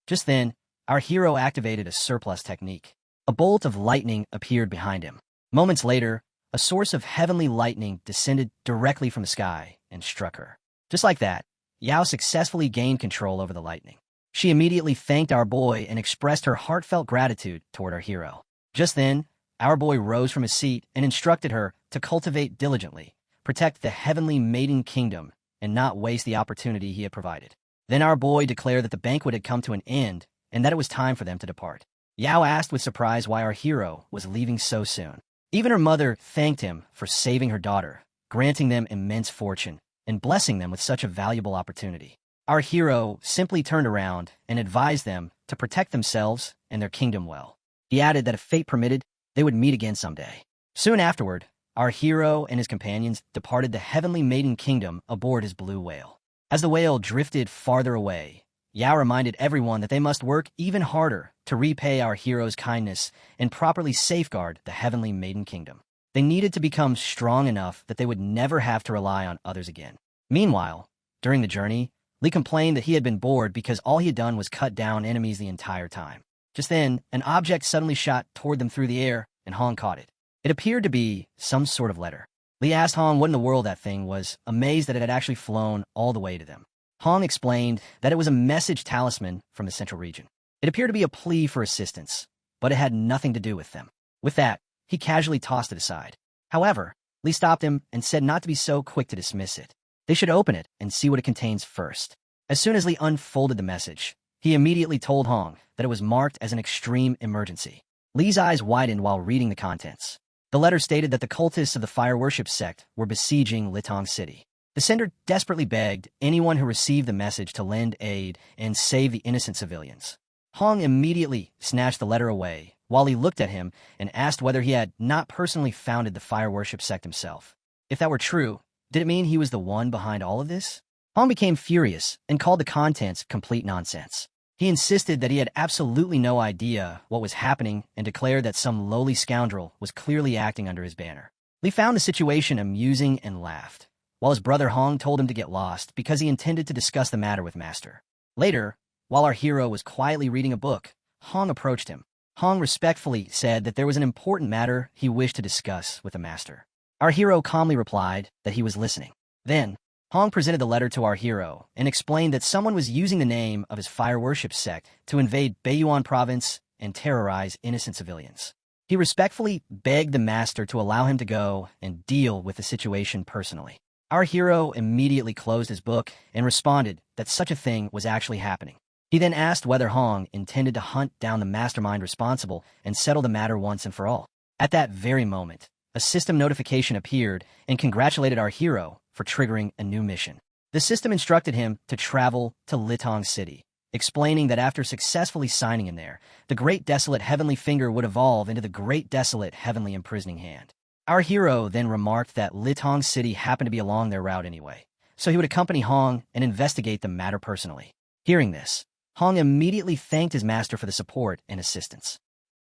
Just then, our hero activated a surplus technique. A bolt of lightning appeared behind him. Moments later, a source of heavenly lightning descended directly from the sky and struck her. Just like that, Yao successfully gained control over the lightning. She immediately thanked our boy and expressed her heartfelt gratitude toward our hero. Just then, our boy rose from his seat and instructed her to cultivate diligently, protect the Heavenly Maiden Kingdom, and not waste the opportunity he had provided. Then our boy declared that the banquet had come to an end and that it was time for them to depart. Yao asked with surprise why our hero was leaving so soon. Even her mother thanked him for saving her daughter, granting them immense fortune, and blessing them with such a valuable opportunity. Our hero simply turned around and advised them to protect themselves and their kingdom well. He added that if fate permitted, they would meet again someday. Soon afterward, our hero and his companions departed the Heavenly Maiden Kingdom aboard his blue whale. As the whale drifted farther away, Yao reminded everyone that they must work even harder to repay our hero's kindness and properly safeguard the heavenly maiden kingdom. They needed to become strong enough that they would never have to rely on others again. Meanwhile, during the journey, Li complained that he had been bored because all he had done was cut down enemies the entire time. Just then, an object suddenly shot toward them through the air, and Hong caught it. It appeared to be some sort of letter. Li asked Hong what in the world that thing was, amazed that it had actually flown all the way to them. Hong explained that it was a message talisman from the central region. It appeared to be a plea for assistance, but it had nothing to do with them. With that, he casually tossed it aside. However, Li stopped him and said not to be so quick to dismiss it. They should open it and see what it contains first. As soon as Li unfolded the message, he immediately told Hong that it was marked as an extreme emergency. Li's eyes widened while reading the contents. The letter stated that the cultists of the fire worship sect were besieging Litong City. The sender desperately begged anyone who received the message to lend aid and save the innocent civilians. Hong immediately snatched the letter away while he looked at him and asked whether he had not personally founded the fire worship sect himself. If that were true, did it mean he was the one behind all of this? Hong became furious and called the contents complete nonsense. He insisted that he had absolutely no idea what was happening and declared that some lowly scoundrel was clearly acting under his banner. Li found the situation amusing and laughed, while his brother Hong told him to get lost because he intended to discuss the matter with Master. Later, while our hero was quietly reading a book, Hong approached him. Hong respectfully said that there was an important matter he wished to discuss with the Master. Our hero calmly replied that he was listening. Then, Hong presented the letter to our hero and explained that someone was using the name of his fire worship sect to invade Beiyuan province and terrorize innocent civilians. He respectfully begged the Master to allow him to go and deal with the situation personally. Our hero immediately closed his book and responded that such a thing was actually happening. He then asked whether Hong intended to hunt down the mastermind responsible and settle the matter once and for all. At that very moment, a system notification appeared and congratulated our hero for triggering a new mission. The system instructed him to travel to Litong City, explaining that after successfully signing in there, the Great Desolate Heavenly Finger would evolve into the Great Desolate Heavenly Imprisoning Hand. Our hero then remarked that Litong City happened to be along their route anyway, so he would accompany Hong and investigate the matter personally. Hearing this, Hong immediately thanked his master for the support and assistance.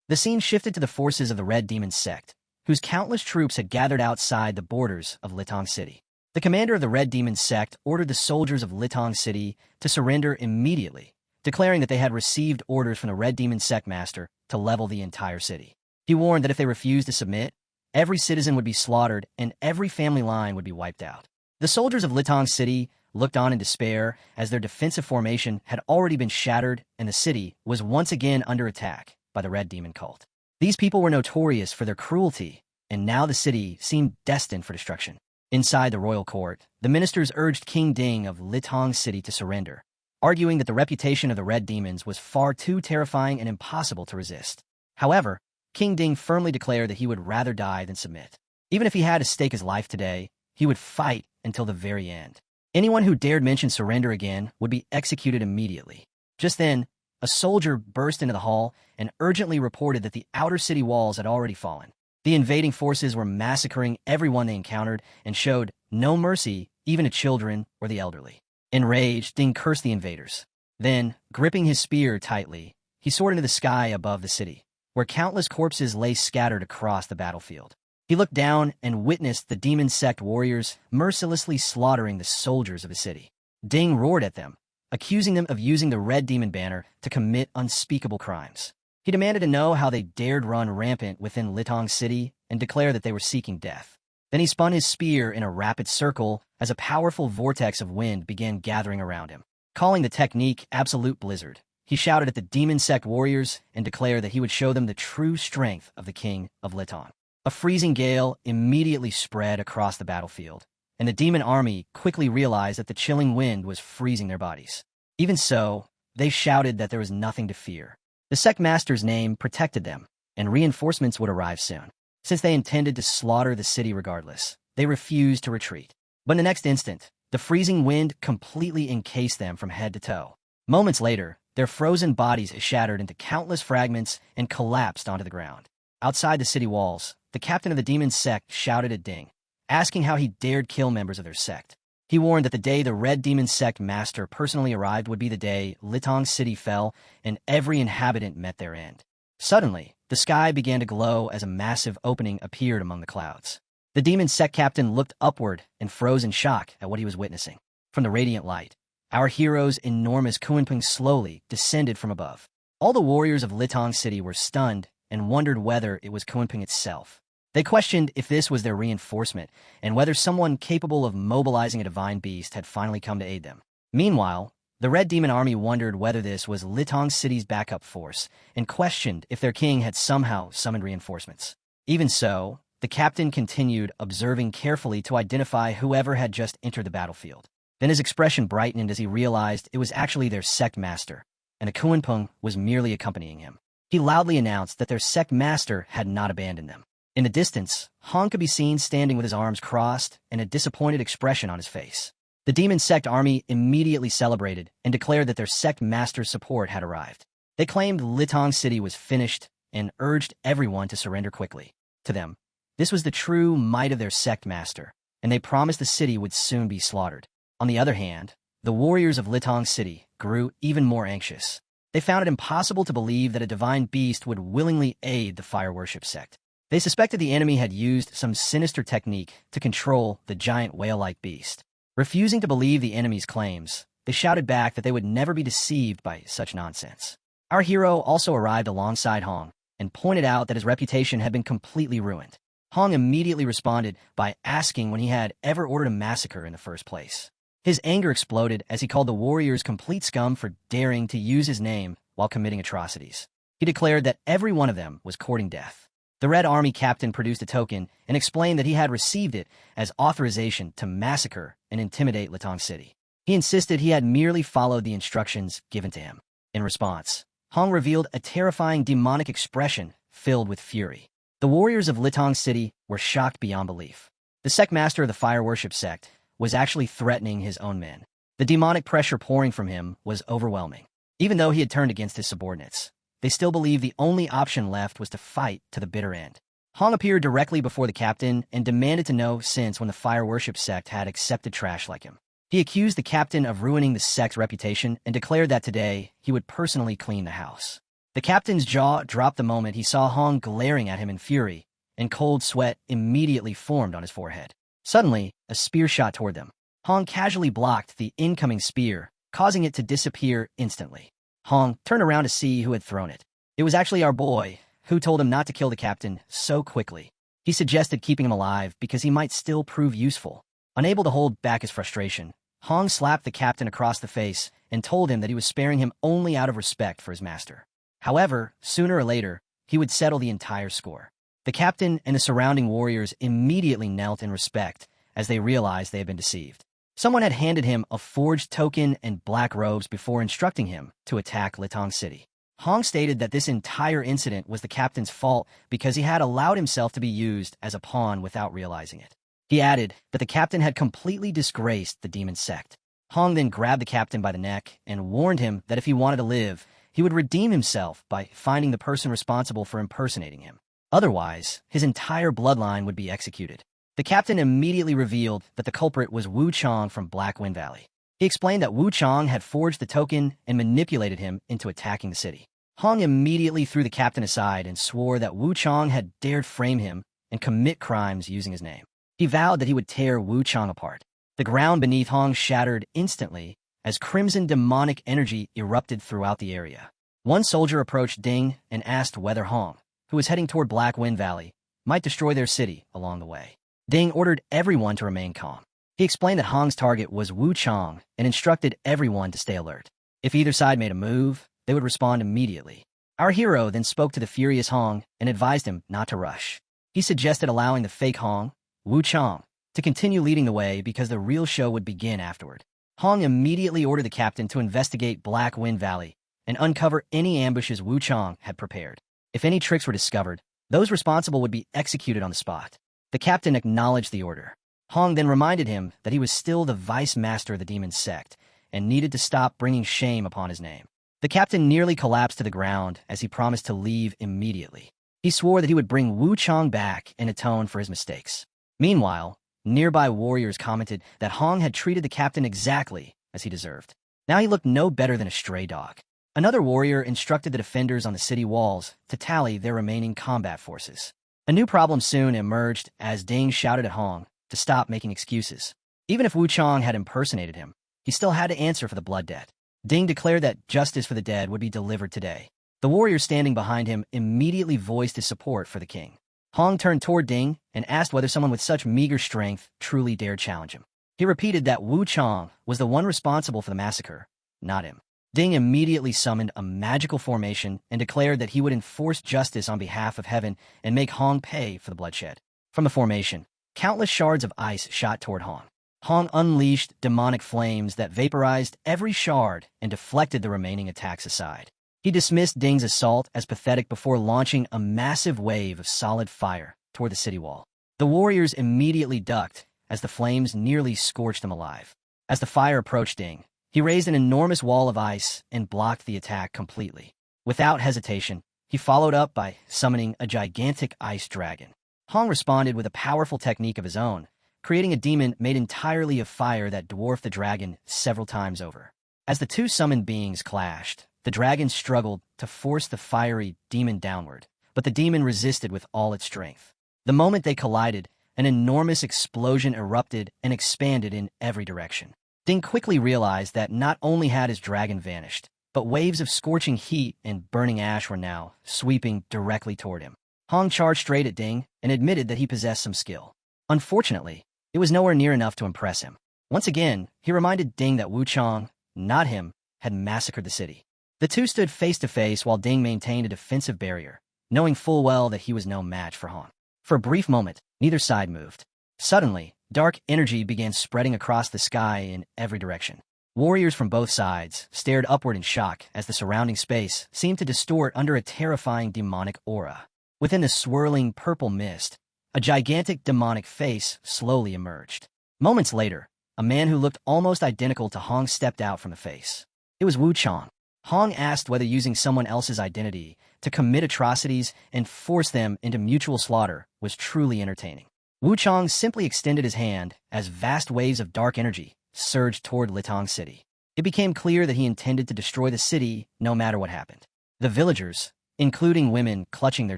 The scene shifted to the forces of the Red Demon sect, whose countless troops had gathered outside the borders of Litong City. The commander of the Red Demon sect ordered the soldiers of Litong City to surrender immediately, declaring that they had received orders from the Red Demon sect master to level the entire city. He warned that if they refused to submit, every citizen would be slaughtered and every family line would be wiped out. The soldiers of Litong City looked on in despair as their defensive formation had already been shattered and the city was once again under attack by the Red Demon cult. These people were notorious for their cruelty, and now the city seemed destined for destruction. Inside the royal court, the ministers urged King Ding of Litong City to surrender, arguing that the reputation of the Red Demons was far too terrifying and impossible to resist. However, King Ding firmly declared that he would rather die than submit. Even if he had to stake his life today, he would fight until the very end. Anyone who dared mention surrender again would be executed immediately. Just then, a soldier burst into the hall and urgently reported that the outer city walls had already fallen. The invading forces were massacring everyone they encountered and showed no mercy even to children or the elderly. Enraged, Ding cursed the invaders. Then, gripping his spear tightly, he soared into the sky above the city, where countless corpses lay scattered across the battlefield. He looked down and witnessed the demon sect warriors mercilessly slaughtering the soldiers of the city. Ding roared at them, accusing them of using the Red Demon banner to commit unspeakable crimes. He demanded to know how they dared run rampant within Litong City and declare that they were seeking death. Then he spun his spear in a rapid circle as a powerful vortex of wind began gathering around him. Calling the technique Absolute Blizzard, he shouted at the demon sect warriors and declared that he would show them the true strength of the king of Litong. A freezing gale immediately spread across the battlefield, and the demon army quickly realized that the chilling wind was freezing their bodies. Even so, they shouted that there was nothing to fear. The sect master's name protected them, and reinforcements would arrive soon. Since they intended to slaughter the city regardless, they refused to retreat. But in the next instant, the freezing wind completely encased them from head to toe. Moments later, their frozen bodies shattered into countless fragments and collapsed onto the ground. Outside the city walls, the captain of the demon sect shouted at Ding, asking how he dared kill members of their sect. He warned that the day the Red Demon Sect master personally arrived would be the day Litong City fell and every inhabitant met their end. Suddenly, the sky began to glow as a massive opening appeared among the clouds. The Demon Sect captain looked upward and froze in shock at what he was witnessing. From the radiant light, our hero's enormous Kunpeng slowly descended from above. All the warriors of Litong City were stunned and wondered whether it was Kunpeng itself. They questioned if this was their reinforcement and whether someone capable of mobilizing a divine beast had finally come to aid them. Meanwhile, the Red Demon Army wondered whether this was Litong City's backup force and questioned if their king had somehow summoned reinforcements. Even so, the captain continued observing carefully to identify whoever had just entered the battlefield. Then his expression brightened as he realized it was actually their sect master, and the Kunpeng was merely accompanying him. He loudly announced that their sect master had not abandoned them. In the distance, Hong could be seen standing with his arms crossed and a disappointed expression on his face. The Demon Sect army immediately celebrated and declared that their sect master's support had arrived. They claimed Litong City was finished and urged everyone to surrender quickly. To them, this was the true might of their sect master, and they promised the city would soon be slaughtered. On the other hand, the warriors of Litong City grew even more anxious. They found it impossible to believe that a divine beast would willingly aid the fire worship sect. They suspected the enemy had used some sinister technique to control the giant whale-like beast. Refusing to believe the enemy's claims, they shouted back that they would never be deceived by such nonsense. Our hero also arrived alongside Hong and pointed out that his reputation had been completely ruined. Hong immediately responded by asking when he had ever ordered a massacre in the first place. His anger exploded as he called the warriors complete scum for daring to use his name while committing atrocities. He declared that every one of them was courting death. The Red Army captain produced a token and explained that he had received it as authorization to massacre and intimidate Litong City. He insisted he had merely followed the instructions given to him. In response, Hong revealed a terrifying demonic expression filled with fury. The warriors of Litong City were shocked beyond belief. The sect master of the fire worship sect was actually threatening his own men. The demonic pressure pouring from him was overwhelming. Even though he had turned against his subordinates, they still believed the only option left was to fight to the bitter end. Hong appeared directly before the captain and demanded to know since when the fire worship sect had accepted trash like him. He accused the captain of ruining the sect's reputation and declared that today he would personally clean the house. The captain's jaw dropped the moment he saw Hong glaring at him in fury, and cold sweat immediately formed on his forehead. Suddenly, a spear shot toward them. Hong casually blocked the incoming spear, causing it to disappear instantly. Hong turned around to see who had thrown it. It was actually our boy, who told him not to kill the captain so quickly. He suggested keeping him alive because he might still prove useful. Unable to hold back his frustration, Hong slapped the captain across the face and told him that he was sparing him only out of respect for his master. However, sooner or later, he would settle the entire score. The captain and the surrounding warriors immediately knelt in respect as they realized they had been deceived. Someone had handed him a forged token and black robes before instructing him to attack Litong City. Hong stated that this entire incident was the captain's fault because he had allowed himself to be used as a pawn without realizing it. He added that the captain had completely disgraced the demon sect. Hong then grabbed the captain by the neck and warned him that if he wanted to live, he would redeem himself by finding the person responsible for impersonating him. Otherwise, his entire bloodline would be executed. The captain immediately revealed that the culprit was Wu Chong from Black Wind Valley. He explained that Wu Chong had forged the token and manipulated him into attacking the city. Hong immediately threw the captain aside and swore that Wu Chong had dared frame him and commit crimes using his name. He vowed that he would tear Wu Chong apart. The ground beneath Hong shattered instantly as crimson demonic energy erupted throughout the area. One soldier approached Ding and asked whether Hong, who was heading toward Black Wind Valley, might destroy their city along the way. Ding ordered everyone to remain calm. He explained that Hong's target was Wu Chong and instructed everyone to stay alert. If either side made a move, they would respond immediately. Our hero then spoke to the furious Hong and advised him not to rush. He suggested allowing the fake Hong, Wu Chong, to continue leading the way because the real show would begin afterward. Hong immediately ordered the captain to investigate Black Wind Valley and uncover any ambushes Wu Chong had prepared. If any tricks were discovered, those responsible would be executed on the spot. The captain acknowledged the order. Hong then reminded him that he was still the vice master of the demon sect and needed to stop bringing shame upon his name. The captain nearly collapsed to the ground as he promised to leave immediately. He swore that he would bring Wu Chong back and atone for his mistakes. Meanwhile, Nearby warriors commented that Hong had treated the captain exactly as he deserved. Now he looked no better than a stray dog. Another warrior instructed the defenders on the city walls to tally their remaining combat forces. A new problem soon emerged as Ding shouted at Hong to stop making excuses. Even if Wu Chang had impersonated him, he still had to answer for the blood debt. Ding declared that justice for the dead would be delivered today. The warrior standing behind him immediately voiced his support for the king. Hong turned toward Ding and asked whether someone with such meager strength truly dared challenge him. He repeated that Wu Chang was the one responsible for the massacre, not him. Ding immediately summoned a magical formation and declared that he would enforce justice on behalf of heaven and make Hong pay for the bloodshed. From the formation, countless shards of ice shot toward Hong. Hong unleashed demonic flames that vaporized every shard and deflected the remaining attacks aside. He dismissed Ding's assault as pathetic before launching a massive wave of solid fire toward the city wall. The warriors immediately ducked as the flames nearly scorched them alive. As the fire approached Ding, he raised an enormous wall of ice and blocked the attack completely. Without hesitation, he followed up by summoning a gigantic ice dragon. Hong responded with a powerful technique of his own, creating a demon made entirely of fire that dwarfed the dragon several times over. As the two summoned beings clashed, the dragon struggled to force the fiery demon downward, but the demon resisted with all its strength. The moment they collided, an enormous explosion erupted and expanded in every direction. Ding quickly realized that not only had his dragon vanished, but waves of scorching heat and burning ash were now sweeping directly toward him. Hong charged straight at Ding and admitted that he possessed some skill. Unfortunately, it was nowhere near enough to impress him. Once again, he reminded Ding that Wu Chang, not him, had massacred the city. The two stood face to face while Ding maintained a defensive barrier, knowing full well that he was no match for Hong. For a brief moment, neither side moved. Suddenly, dark energy began spreading across the sky in every direction. Warriors from both sides stared upward in shock as the surrounding space seemed to distort under a terrifying demonic aura. Within the swirling purple mist, a gigantic demonic face slowly emerged. Moments later, a man who looked almost identical to Hong stepped out from the face. It was Wu Chang. Hong asked whether using someone else's identity to commit atrocities and force them into mutual slaughter was truly entertaining. Wu Chang simply extended his hand as vast waves of dark energy surged toward Litong City. It became clear that he intended to destroy the city no matter what happened. The villagers, including women clutching their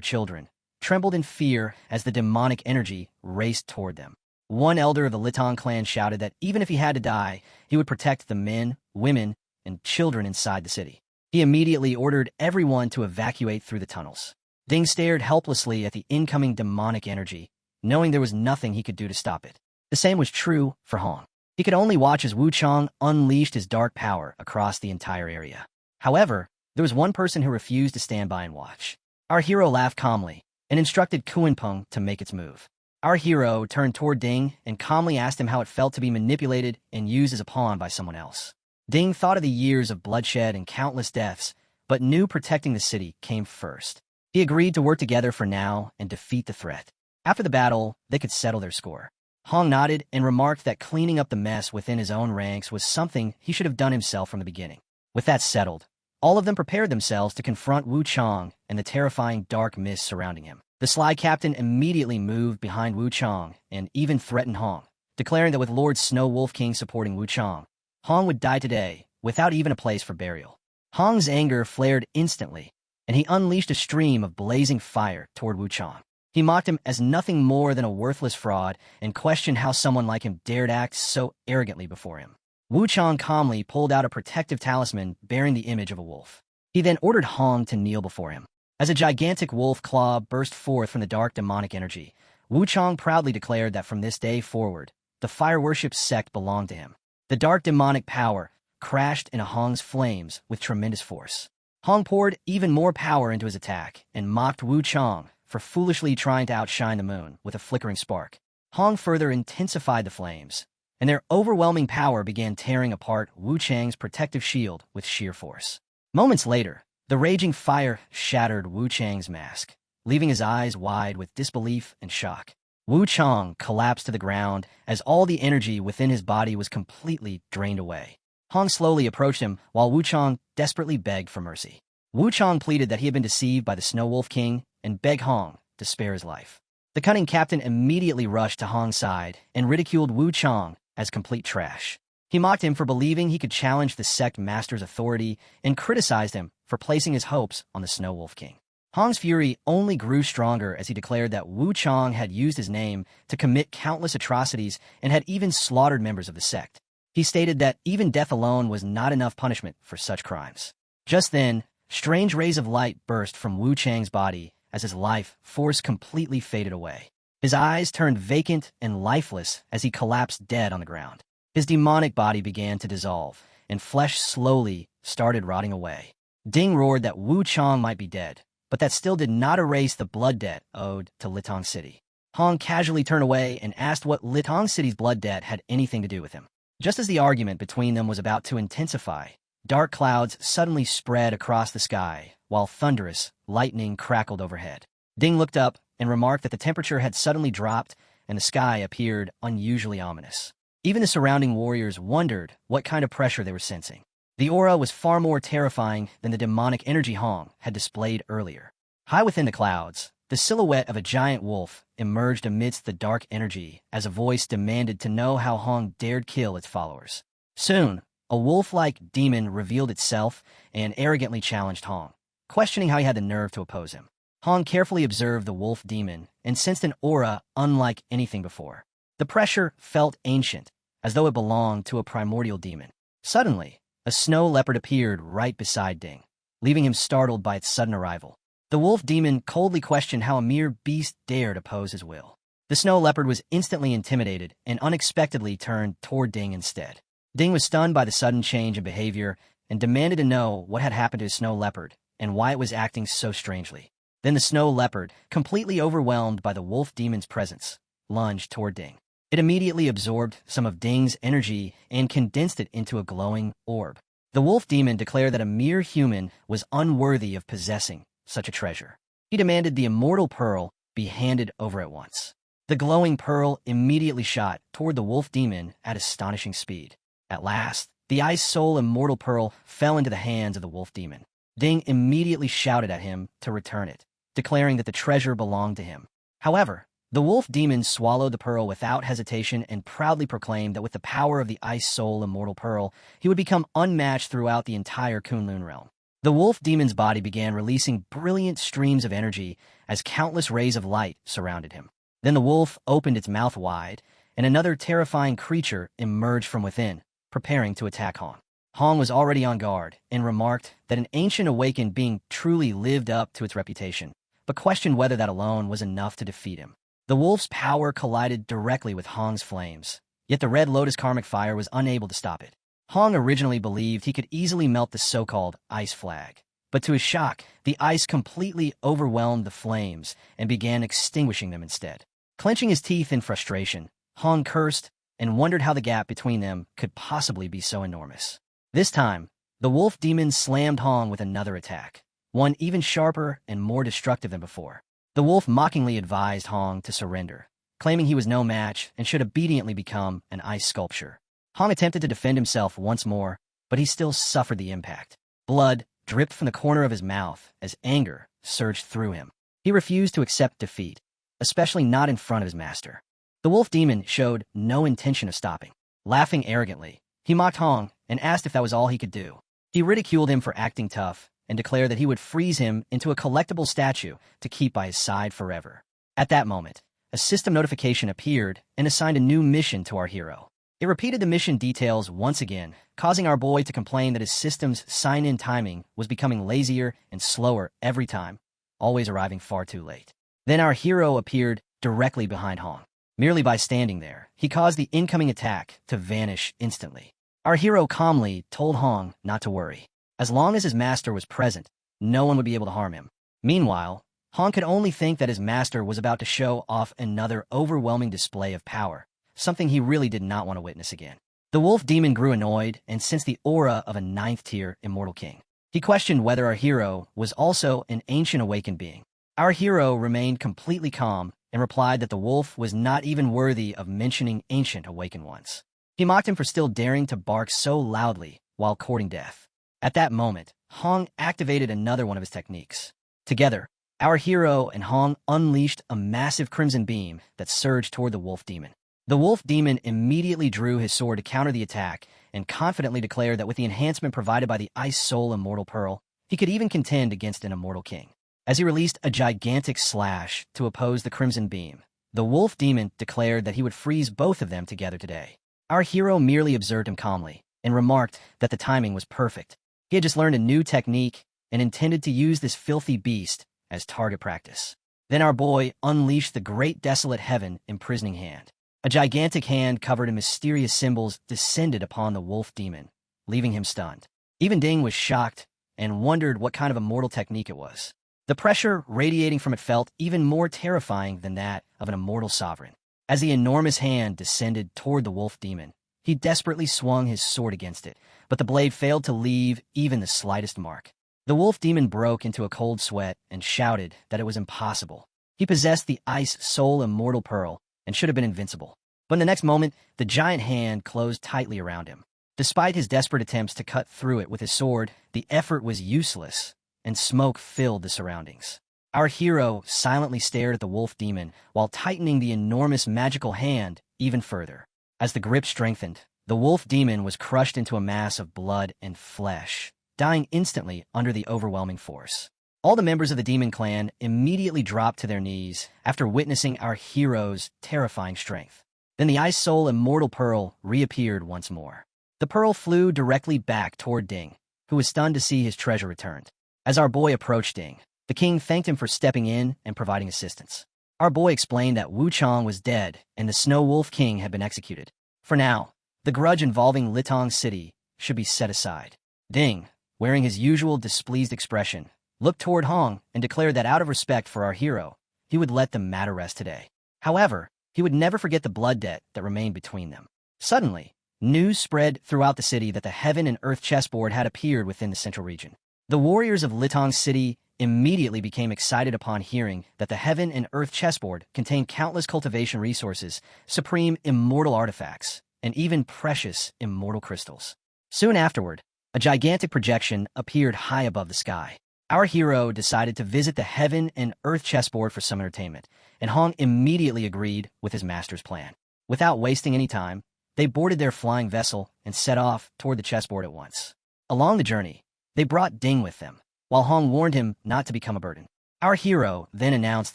children, trembled in fear as the demonic energy raced toward them. One elder of the Litong clan shouted that even if he had to die, he would protect the men, women, and children inside the city. He immediately ordered everyone to evacuate through the tunnels. Ding stared helplessly at the incoming demonic energy, knowing there was nothing he could do to stop it. The same was true for Hong. He could only watch as Wu Chang unleashed his dark power across the entire area. However, there was one person who refused to stand by and watch. Our hero laughed calmly and instructed Kuenpeng to make its move. Our hero turned toward Ding and calmly asked him how it felt to be manipulated and used as a pawn by someone else. Ding thought of the years of bloodshed and countless deaths, but knew protecting the city came first. He agreed to work together for now and defeat the threat. After the battle, they could settle their score. Hong nodded and remarked that cleaning up the mess within his own ranks was something he should have done himself from the beginning. With that settled, all of them prepared themselves to confront Wu Chang and the terrifying dark mist surrounding him. The sly captain immediately moved behind Wu Chang and even threatened Hong, declaring that with Lord Snow Wolf King supporting Wu Chang, Hong would die today without even a place for burial. Hong's anger flared instantly, and he unleashed a stream of blazing fire toward Wu Chang. He mocked him as nothing more than a worthless fraud and questioned how someone like him dared act so arrogantly before him. Wu Chang calmly pulled out a protective talisman bearing the image of a wolf. He then ordered Hong to kneel before him. As a gigantic wolf claw burst forth from the dark demonic energy, Wu Chang proudly declared that from this day forward, the fire worship sect belonged to him. The dark demonic power crashed into Hong's flames with tremendous force. Hong poured even more power into his attack and mocked Wu Chang for foolishly trying to outshine the moon with a flickering spark. Hong further intensified the flames, and their overwhelming power began tearing apart Wu Chang's protective shield with sheer force. Moments later, the raging fire shattered Wu Chang's mask, leaving his eyes wide with disbelief and shock. Wu Chang collapsed to the ground as all the energy within his body was completely drained away. Hong slowly approached him while Wu Chang desperately begged for mercy. Wu Chang pleaded that he had been deceived by the Snow Wolf King and begged Hong to spare his life. The cunning captain immediately rushed to Hong's side and ridiculed Wu Chang as complete trash. He mocked him for believing he could challenge the sect master's authority and criticized him for placing his hopes on the Snow Wolf King. Hong's fury only grew stronger as he declared that Wu Chang had used his name to commit countless atrocities and had even slaughtered members of the sect. He stated that even death alone was not enough punishment for such crimes. Just then, strange rays of light burst from Wu Chang's body as his life force completely faded away. His eyes turned vacant and lifeless as he collapsed dead on the ground. His demonic body began to dissolve, and flesh slowly started rotting away. Ding roared that Wu Chang might be dead, but that still did not erase the blood debt owed to Litong City. Hong casually turned away and asked what Litong City's blood debt had anything to do with him. Just as the argument between them was about to intensify, dark clouds suddenly spread across the sky, while thunderous lightning crackled overhead. Ding looked up and remarked that the temperature had suddenly dropped and the sky appeared unusually ominous. Even the surrounding warriors wondered what kind of pressure they were sensing. The aura was far more terrifying than the demonic energy Hong had displayed earlier. High within the clouds, the silhouette of a giant wolf emerged amidst the dark energy as a voice demanded to know how Hong dared kill its followers. Soon, a wolf-like demon revealed itself and arrogantly challenged Hong, questioning how he had the nerve to oppose him. Hong carefully observed the wolf demon and sensed an aura unlike anything before. The pressure felt ancient, as though it belonged to a primordial demon. Suddenly, a snow leopard appeared right beside Ding, leaving him startled by its sudden arrival. The wolf demon coldly questioned how a mere beast dared oppose his will. The snow leopard was instantly intimidated and unexpectedly turned toward Ding instead. Ding was stunned by the sudden change in behavior and demanded to know what had happened to his snow leopard and why it was acting so strangely. Then the snow leopard, completely overwhelmed by the wolf demon's presence, lunged toward Ding. It immediately absorbed some of Ding's energy and condensed it into a glowing orb. The wolf demon declared that a mere human was unworthy of possessing such a treasure. He demanded the immortal pearl be handed over at once. The glowing pearl immediately shot toward the wolf demon at astonishing speed. At last, the ice soul immortal pearl fell into the hands of the wolf demon. Ding immediately shouted at him to return it, declaring that the treasure belonged to him. However, the wolf demon swallowed the pearl without hesitation and proudly proclaimed that with the power of the ice soul immortal pearl, he would become unmatched throughout the entire Kunlun realm. The wolf demon's body began releasing brilliant streams of energy as countless rays of light surrounded him. Then the wolf opened its mouth wide, and another terrifying creature emerged from within, preparing to attack Hong. Hong was already on guard and remarked that an ancient awakened being truly lived up to its reputation, but questioned whether that alone was enough to defeat him. The wolf's power collided directly with Hong's flames, yet the red lotus karmic fire was unable to stop it. Hong originally believed he could easily melt the so-called ice flag, but to his shock, the ice completely overwhelmed the flames and began extinguishing them instead. Clenching his teeth in frustration, Hong cursed and wondered how the gap between them could possibly be so enormous. This time, the wolf demon slammed Hong with another attack, one even sharper and more destructive than before. The wolf mockingly advised Hong to surrender, claiming he was no match and should obediently become an ice sculpture. Hong attempted to defend himself once more, but he still suffered the impact. Blood dripped from the corner of his mouth as anger surged through him. He refused to accept defeat, especially not in front of his master. The wolf demon showed no intention of stopping. Laughing arrogantly, he mocked Hong and asked if that was all he could do. He ridiculed him for acting tough and declared that he would freeze him into a collectible statue to keep by his side forever. At that moment, a system notification appeared and assigned a new mission to our hero. It repeated the mission details once again, causing our boy to complain that his system's sign-in timing was becoming lazier and slower every time, always arriving far too late. Then our hero appeared directly behind Hong. Merely by standing there, he caused the incoming attack to vanish instantly. Our hero calmly told Hong not to worry. As long as his master was present, no one would be able to harm him. Meanwhile, Hong could only think that his master was about to show off another overwhelming display of power, something he really did not want to witness again. The wolf demon grew annoyed and sensed the aura of a 9th-tier immortal king. He questioned whether our hero was also an ancient awakened being. Our hero remained completely calm and replied that the wolf was not even worthy of mentioning ancient awakened ones. He mocked him for still daring to bark so loudly while courting death. At that moment, Hong activated another one of his techniques. Together, Our hero and Hong unleashed a massive crimson beam that surged toward the wolf demon. The wolf demon immediately drew his sword to counter the attack and confidently declared that with the enhancement provided by the Ice Soul Immortal Pearl, he could even contend against an immortal king. As he released a gigantic slash to oppose the crimson beam, the wolf demon declared that he would freeze both of them together today. Our hero merely observed him calmly and remarked that the timing was perfect. He had just learned a new technique and intended to use this filthy beast as target practice. Then our boy unleashed the great desolate heaven imprisoning hand. A gigantic hand covered in mysterious symbols descended upon the wolf demon, leaving him stunned. Even Ding was shocked and wondered what kind of immortal technique it was. The pressure radiating from it felt even more terrifying than that of an immortal sovereign. As the enormous hand descended toward the wolf demon, he desperately swung his sword against it, but the blade failed to leave even the slightest mark. The wolf demon broke into a cold sweat and shouted that it was impossible. He possessed the Ice Soul Immortal Pearl and should have been invincible. But in the next moment, the giant hand closed tightly around him. Despite his desperate attempts to cut through it with his sword, the effort was useless, and smoke filled the surroundings. Our hero silently stared at the wolf demon while tightening the enormous magical hand even further. As the grip strengthened, the wolf demon was crushed into a mass of blood and flesh, dying instantly under the overwhelming force. All the members of the demon clan immediately dropped to their knees after witnessing our hero's terrifying strength. Then the Ice Soul Immortal Pearl reappeared once more. The pearl flew directly back toward Ding, who was stunned to see his treasure returned. As our boy approached Ding, the king thanked him for stepping in and providing assistance. Our boy explained that Wu Chang was dead and the Snow Wolf King had been executed. For now, the grudge involving Litong City should be set aside. Ding, wearing his usual displeased expression, looked toward Hong and declared that out of respect for our hero, he would let the matter rest today. However, he would never forget the blood debt that remained between them. Suddenly, news spread throughout the city that the Heaven and Earth chessboard had appeared within the central region. The warriors of Litong City immediately became excited upon hearing that the Heaven and Earth chessboard contained countless cultivation resources, supreme immortal artifacts, and even precious immortal crystals. Soon afterward, a gigantic projection appeared high above the sky. Our hero decided to visit the Heaven and Earth chessboard for some entertainment, and Hong immediately agreed with his master's plan. Without wasting any time, they boarded their flying vessel and set off toward the chessboard at once. Along the journey, they brought Ding with them, while Hong warned him not to become a burden. Our hero then announced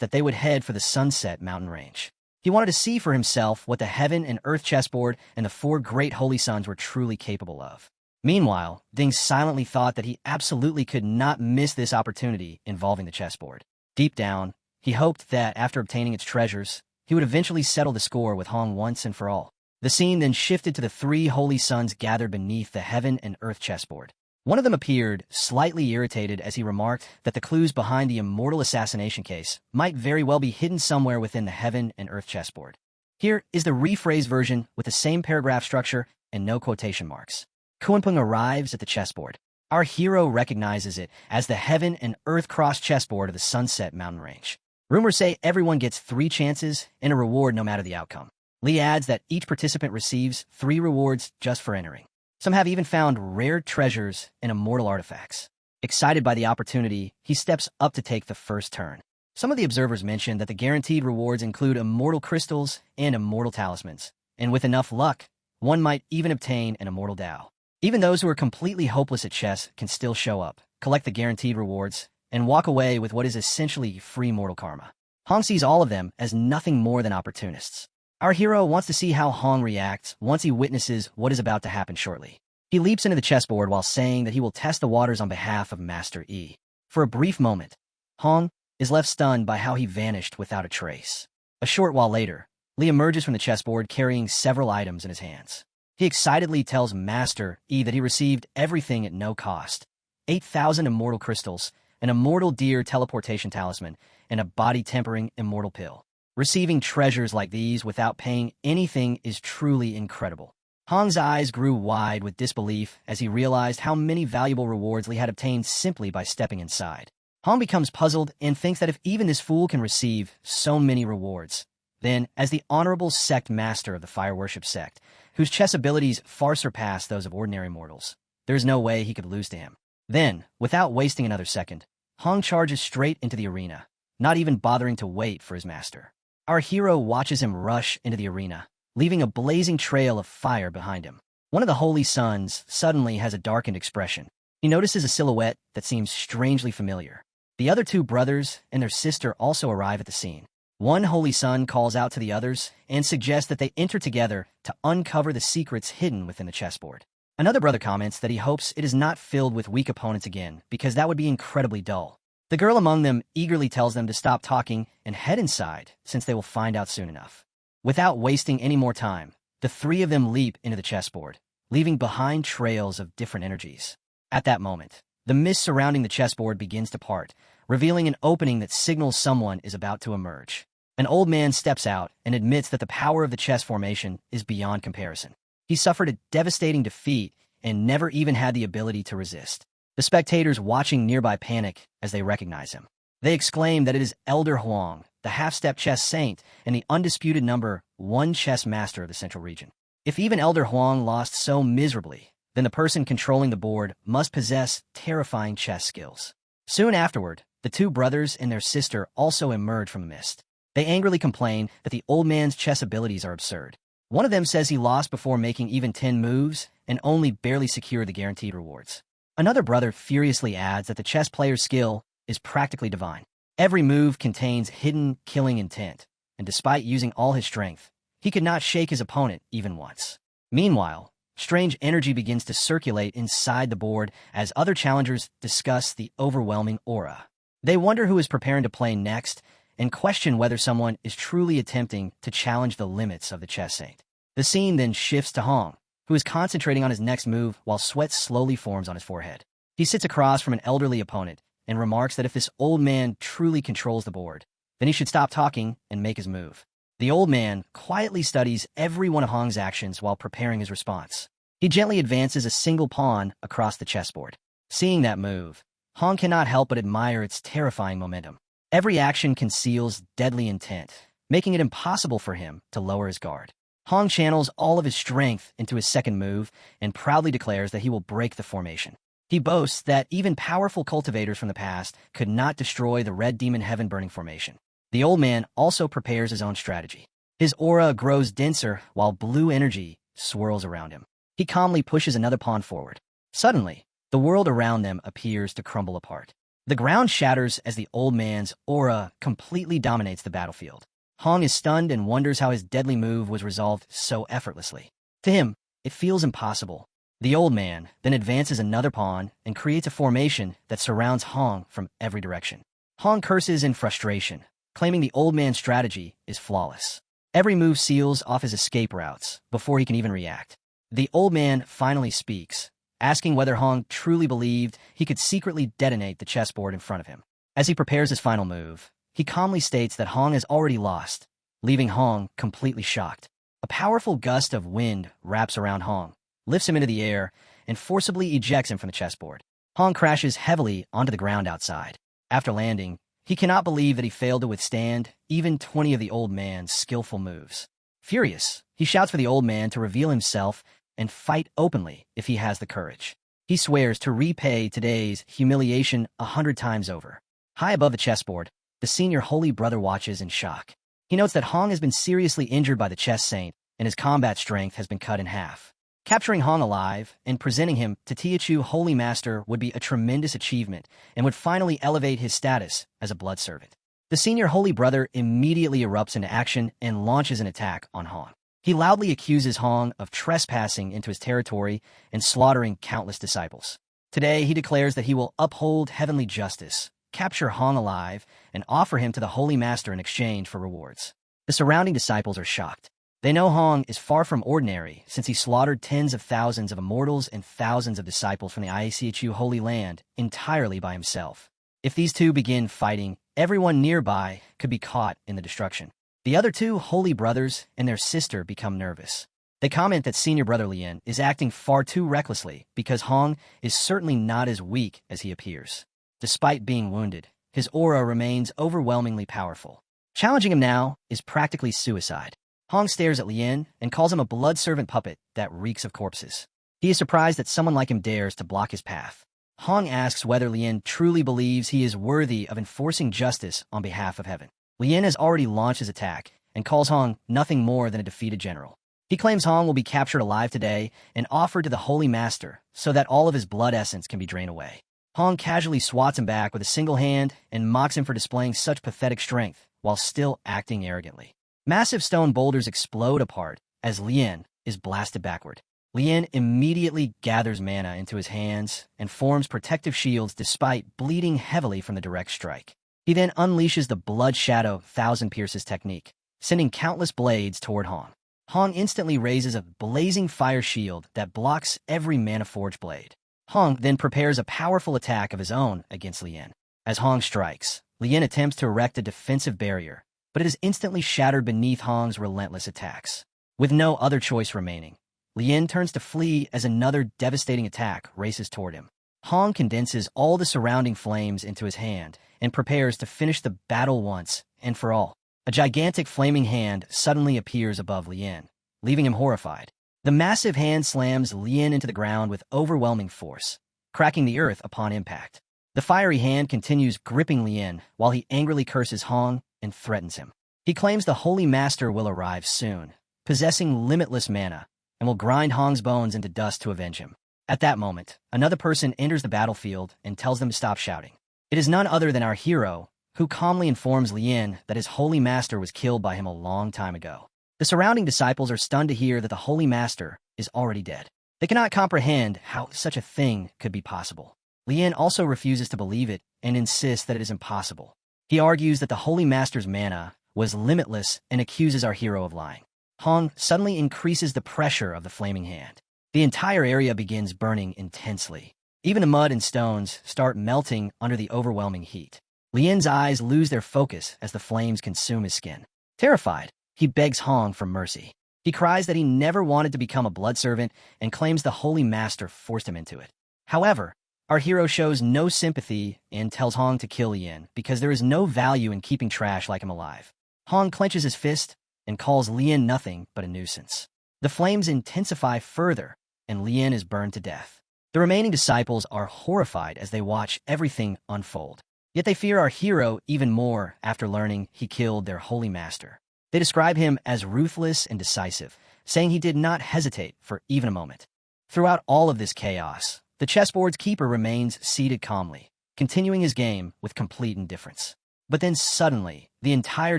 that they would head for the Sunset Mountain Range. He wanted to see for himself what the Heaven and Earth chessboard and the four great holy suns were truly capable of. Meanwhile, Ding silently thought that he absolutely could not miss this opportunity involving the chessboard. Deep down, he hoped that after obtaining its treasures, he would eventually settle the score with Hong once and for all. The scene then shifted to the three holy suns gathered beneath the Heaven and Earth chessboard. One of them appeared slightly irritated as he remarked that the clues behind the immortal assassination case might very well be hidden somewhere within the Heaven and Earth chessboard. Here is the rephrased version with the same paragraph structure and no quotation marks. Kuanpeng arrives at the chessboard. Our hero recognizes it as the Heaven and Earth cross chessboard of the Sunset Mountain Range. Rumors say everyone gets 3 chances and a reward no matter the outcome. Lee adds that each participant receives 3 rewards just for entering. Some have even found rare treasures and immortal artifacts. Excited by the opportunity, he steps up to take the first turn. Some of the observers mention that the guaranteed rewards include immortal crystals and immortal talismans, and with enough luck, one might even obtain an immortal Dao. Even those who are completely hopeless at chess can still show up, collect the guaranteed rewards, and walk away with what is essentially free mortal karma. Hong sees all of them as nothing more than opportunists. Our hero wants to see how Hong reacts once he witnesses what is about to happen shortly. He leaps into the chessboard while saying that he will test the waters on behalf of Master Yi. For a brief moment, Hong is left stunned by how he vanished without a trace. A short while later, Li emerges from the chessboard carrying several items in his hands. He excitedly tells Master Yi that he received everything at no cost: 8,000 immortal crystals, an immortal deer teleportation talisman, and a body-tempering immortal pill. Receiving treasures like these without paying anything is truly incredible. Hong's eyes grew wide with disbelief as he realized how many valuable rewards Li had obtained simply by stepping inside. Hong becomes puzzled and thinks that if even this fool can receive so many rewards, then, as the honorable sect master of the fire worship sect, whose chess abilities far surpass those of ordinary mortals, there is no way he could lose to him. Then, without wasting another second, Hong charges straight into the arena. not even bothering to wait for his master. Our hero watches him rush into the arena, leaving a blazing trail of fire behind him. One of the holy sons suddenly has a darkened expression. He notices a silhouette that seems strangely familiar. The other two brothers and their sister also arrive at the scene. One holy son calls out to the others and suggests that they enter together to uncover the secrets hidden within the chessboard. Another brother comments that he hopes it is not filled with weak opponents again, because that would be incredibly dull. The girl among them eagerly tells them to stop talking and head inside, since they will find out soon enough. Without wasting any more time, the three of them leap into the chessboard, leaving behind trails of different energies. At that moment, the mist surrounding the chessboard begins to part, revealing an opening that signals someone is about to emerge. An old man steps out and admits that the power of the chess formation is beyond comparison. He suffered a devastating defeat and never even had the ability to resist. The spectators watching nearby panic as they recognize him. They exclaim that it is Elder Huang, the half-step chess saint and the undisputed number 1 chess master of the Central Region. If even Elder Huang lost so miserably, then the person controlling the board must possess terrifying chess skills. Soon afterward, the two brothers and their sister also emerge from the mist. They angrily complain that the old man's chess abilities are absurd. One of them says he lost before making even 10 moves and only barely secured the guaranteed rewards. Another brother furiously adds that the chess player's skill is practically divine. Every move contains hidden killing intent, and despite using all his strength, he could not shake his opponent even once. Meanwhile, strange energy begins to circulate inside the board as other challengers discuss the overwhelming aura. They wonder who is preparing to play next and question whether someone is truly attempting to challenge the limits of the chess saint. The scene then shifts to Hong, who is concentrating on his next move while sweat slowly forms on his forehead. He sits across from an elderly opponent and remarks that if this old man truly controls the board, then he should stop talking and make his move. The old man quietly studies every one of Hong's actions while preparing his response. He gently advances a single pawn across the chessboard. Seeing that move, Hong cannot help but admire its terrifying momentum. Every action conceals deadly intent, making it impossible for him to lower his guard. Hong channels all of his strength into his second move and proudly declares that he will break the formation. He boasts that even powerful cultivators from the past could not destroy the Red Demon Heaven-burning formation. The old man also prepares his own strategy. His aura grows denser while blue energy swirls around him. He calmly pushes another pawn forward. Suddenly, the world around them appears to crumble apart. The ground shatters as the old man's aura completely dominates the battlefield. Hong is stunned and wonders how his deadly move was resolved so effortlessly. To him, it feels impossible. The old man then advances another pawn and creates a formation that surrounds Hong from every direction. Hong curses in frustration, claiming the old man's strategy is flawless. Every move seals off his escape routes before he can even react. The old man finally speaks, asking whether Hong truly believed he could secretly detonate the chessboard in front of him. As he prepares his final move, he calmly states that Hong has already lost, leaving Hong completely shocked. A powerful gust of wind wraps around Hong, lifts him into the air, and forcibly ejects him from the chessboard. Hong crashes heavily onto the ground outside. After landing, he cannot believe that he failed to withstand even 20 of the old man's skillful moves. Furious, he shouts for the old man to reveal himself and fight openly if he has the courage. He swears to repay today's humiliation 100 times over. High above the chessboard, the senior holy brother watches in shock. He notes that Hong has been seriously injured by the chess saint, and his combat strength has been cut in half. Capturing Hong alive and presenting him to Teochew Holy Master would be a tremendous achievement and would finally elevate his status as a blood servant. The senior holy brother immediately erupts into action and launches an attack on Hong. He loudly accuses Hong of trespassing into his territory and slaughtering countless disciples. Today, he declares that he will uphold heavenly justice, capture Hong alive, and offer him to the Holy Master in exchange for rewards. The surrounding disciples are shocked. They know Hong is far from ordinary, since he slaughtered tens of thousands of immortals and thousands of disciples from the IACHU Holy Land entirely by himself. If these two begin fighting, everyone nearby could be caught in the destruction. The other two holy brothers and their sister become nervous. They comment that senior brother Lien is acting far too recklessly because Hong is certainly not as weak as he appears. Despite being wounded, his aura remains overwhelmingly powerful. Challenging him now is practically suicide. Hong stares at Lien and calls him a blood servant puppet that reeks of corpses. He is surprised that someone like him dares to block his path. Hong asks whether Lien truly believes he is worthy of enforcing justice on behalf of heaven. Lien has already launched his attack and calls Hong nothing more than a defeated general. He claims Hong will be captured alive today and offered to the Holy Master so that all of his blood essence can be drained away. Hong casually swats him back with a single hand and mocks him for displaying such pathetic strength while still acting arrogantly. Massive stone boulders explode apart as Lien is blasted backward. Lien immediately gathers mana into his hands and forms protective shields despite bleeding heavily from the direct strike. He then unleashes the Blood Shadow Thousand Pierces technique, sending countless blades toward Hong. Hong instantly raises a blazing fire shield that blocks every Mana Forge blade. Hong then prepares a powerful attack of his own against Lien. As Hong strikes, Lien attempts to erect a defensive barrier, but it is instantly shattered beneath Hong's relentless attacks. With no other choice remaining, Lien turns to flee as another devastating attack races toward him. Hong condenses all the surrounding flames into his hand and prepares to finish the battle once and for all. A gigantic flaming hand suddenly appears above Lien, leaving him horrified. The massive hand slams Lien into the ground with overwhelming force, cracking the earth upon impact. The fiery hand continues gripping Lien while he angrily curses Hong and threatens him. He claims the Holy Master will arrive soon, possessing limitless mana, and will grind Hong's bones into dust to avenge him. At that moment, another person enters the battlefield and tells them to stop shouting. It is none other than our hero, who calmly informs Lien that his Holy Master was killed by him a long time ago. The surrounding disciples are stunned to hear that the Holy Master is already dead. They cannot comprehend how such a thing could be possible. Lien also refuses to believe it and insists that it is impossible. He argues that the Holy Master's mana was limitless and accuses our hero of lying. Hong suddenly increases the pressure of the flaming hand. The entire area begins burning intensely. Even the mud and stones start melting under the overwhelming heat. Lien's eyes lose their focus as the flames consume his skin. Terrified, he begs Hong for mercy. He cries that he never wanted to become a blood servant and claims the Holy Master forced him into it. However, our hero shows no sympathy and tells Hong to kill Lien because there is no value in keeping trash like him alive. Hong clenches his fist and calls Lien nothing but a nuisance. The flames intensify further, and Lien is burned to death. The remaining disciples are horrified as they watch everything unfold. Yet they fear our hero even more after learning he killed their Holy Master. They describe him as ruthless and decisive, saying he did not hesitate for even a moment. Throughout all of this chaos, the chessboard's keeper remains seated calmly, continuing his game with complete indifference. But then suddenly, the entire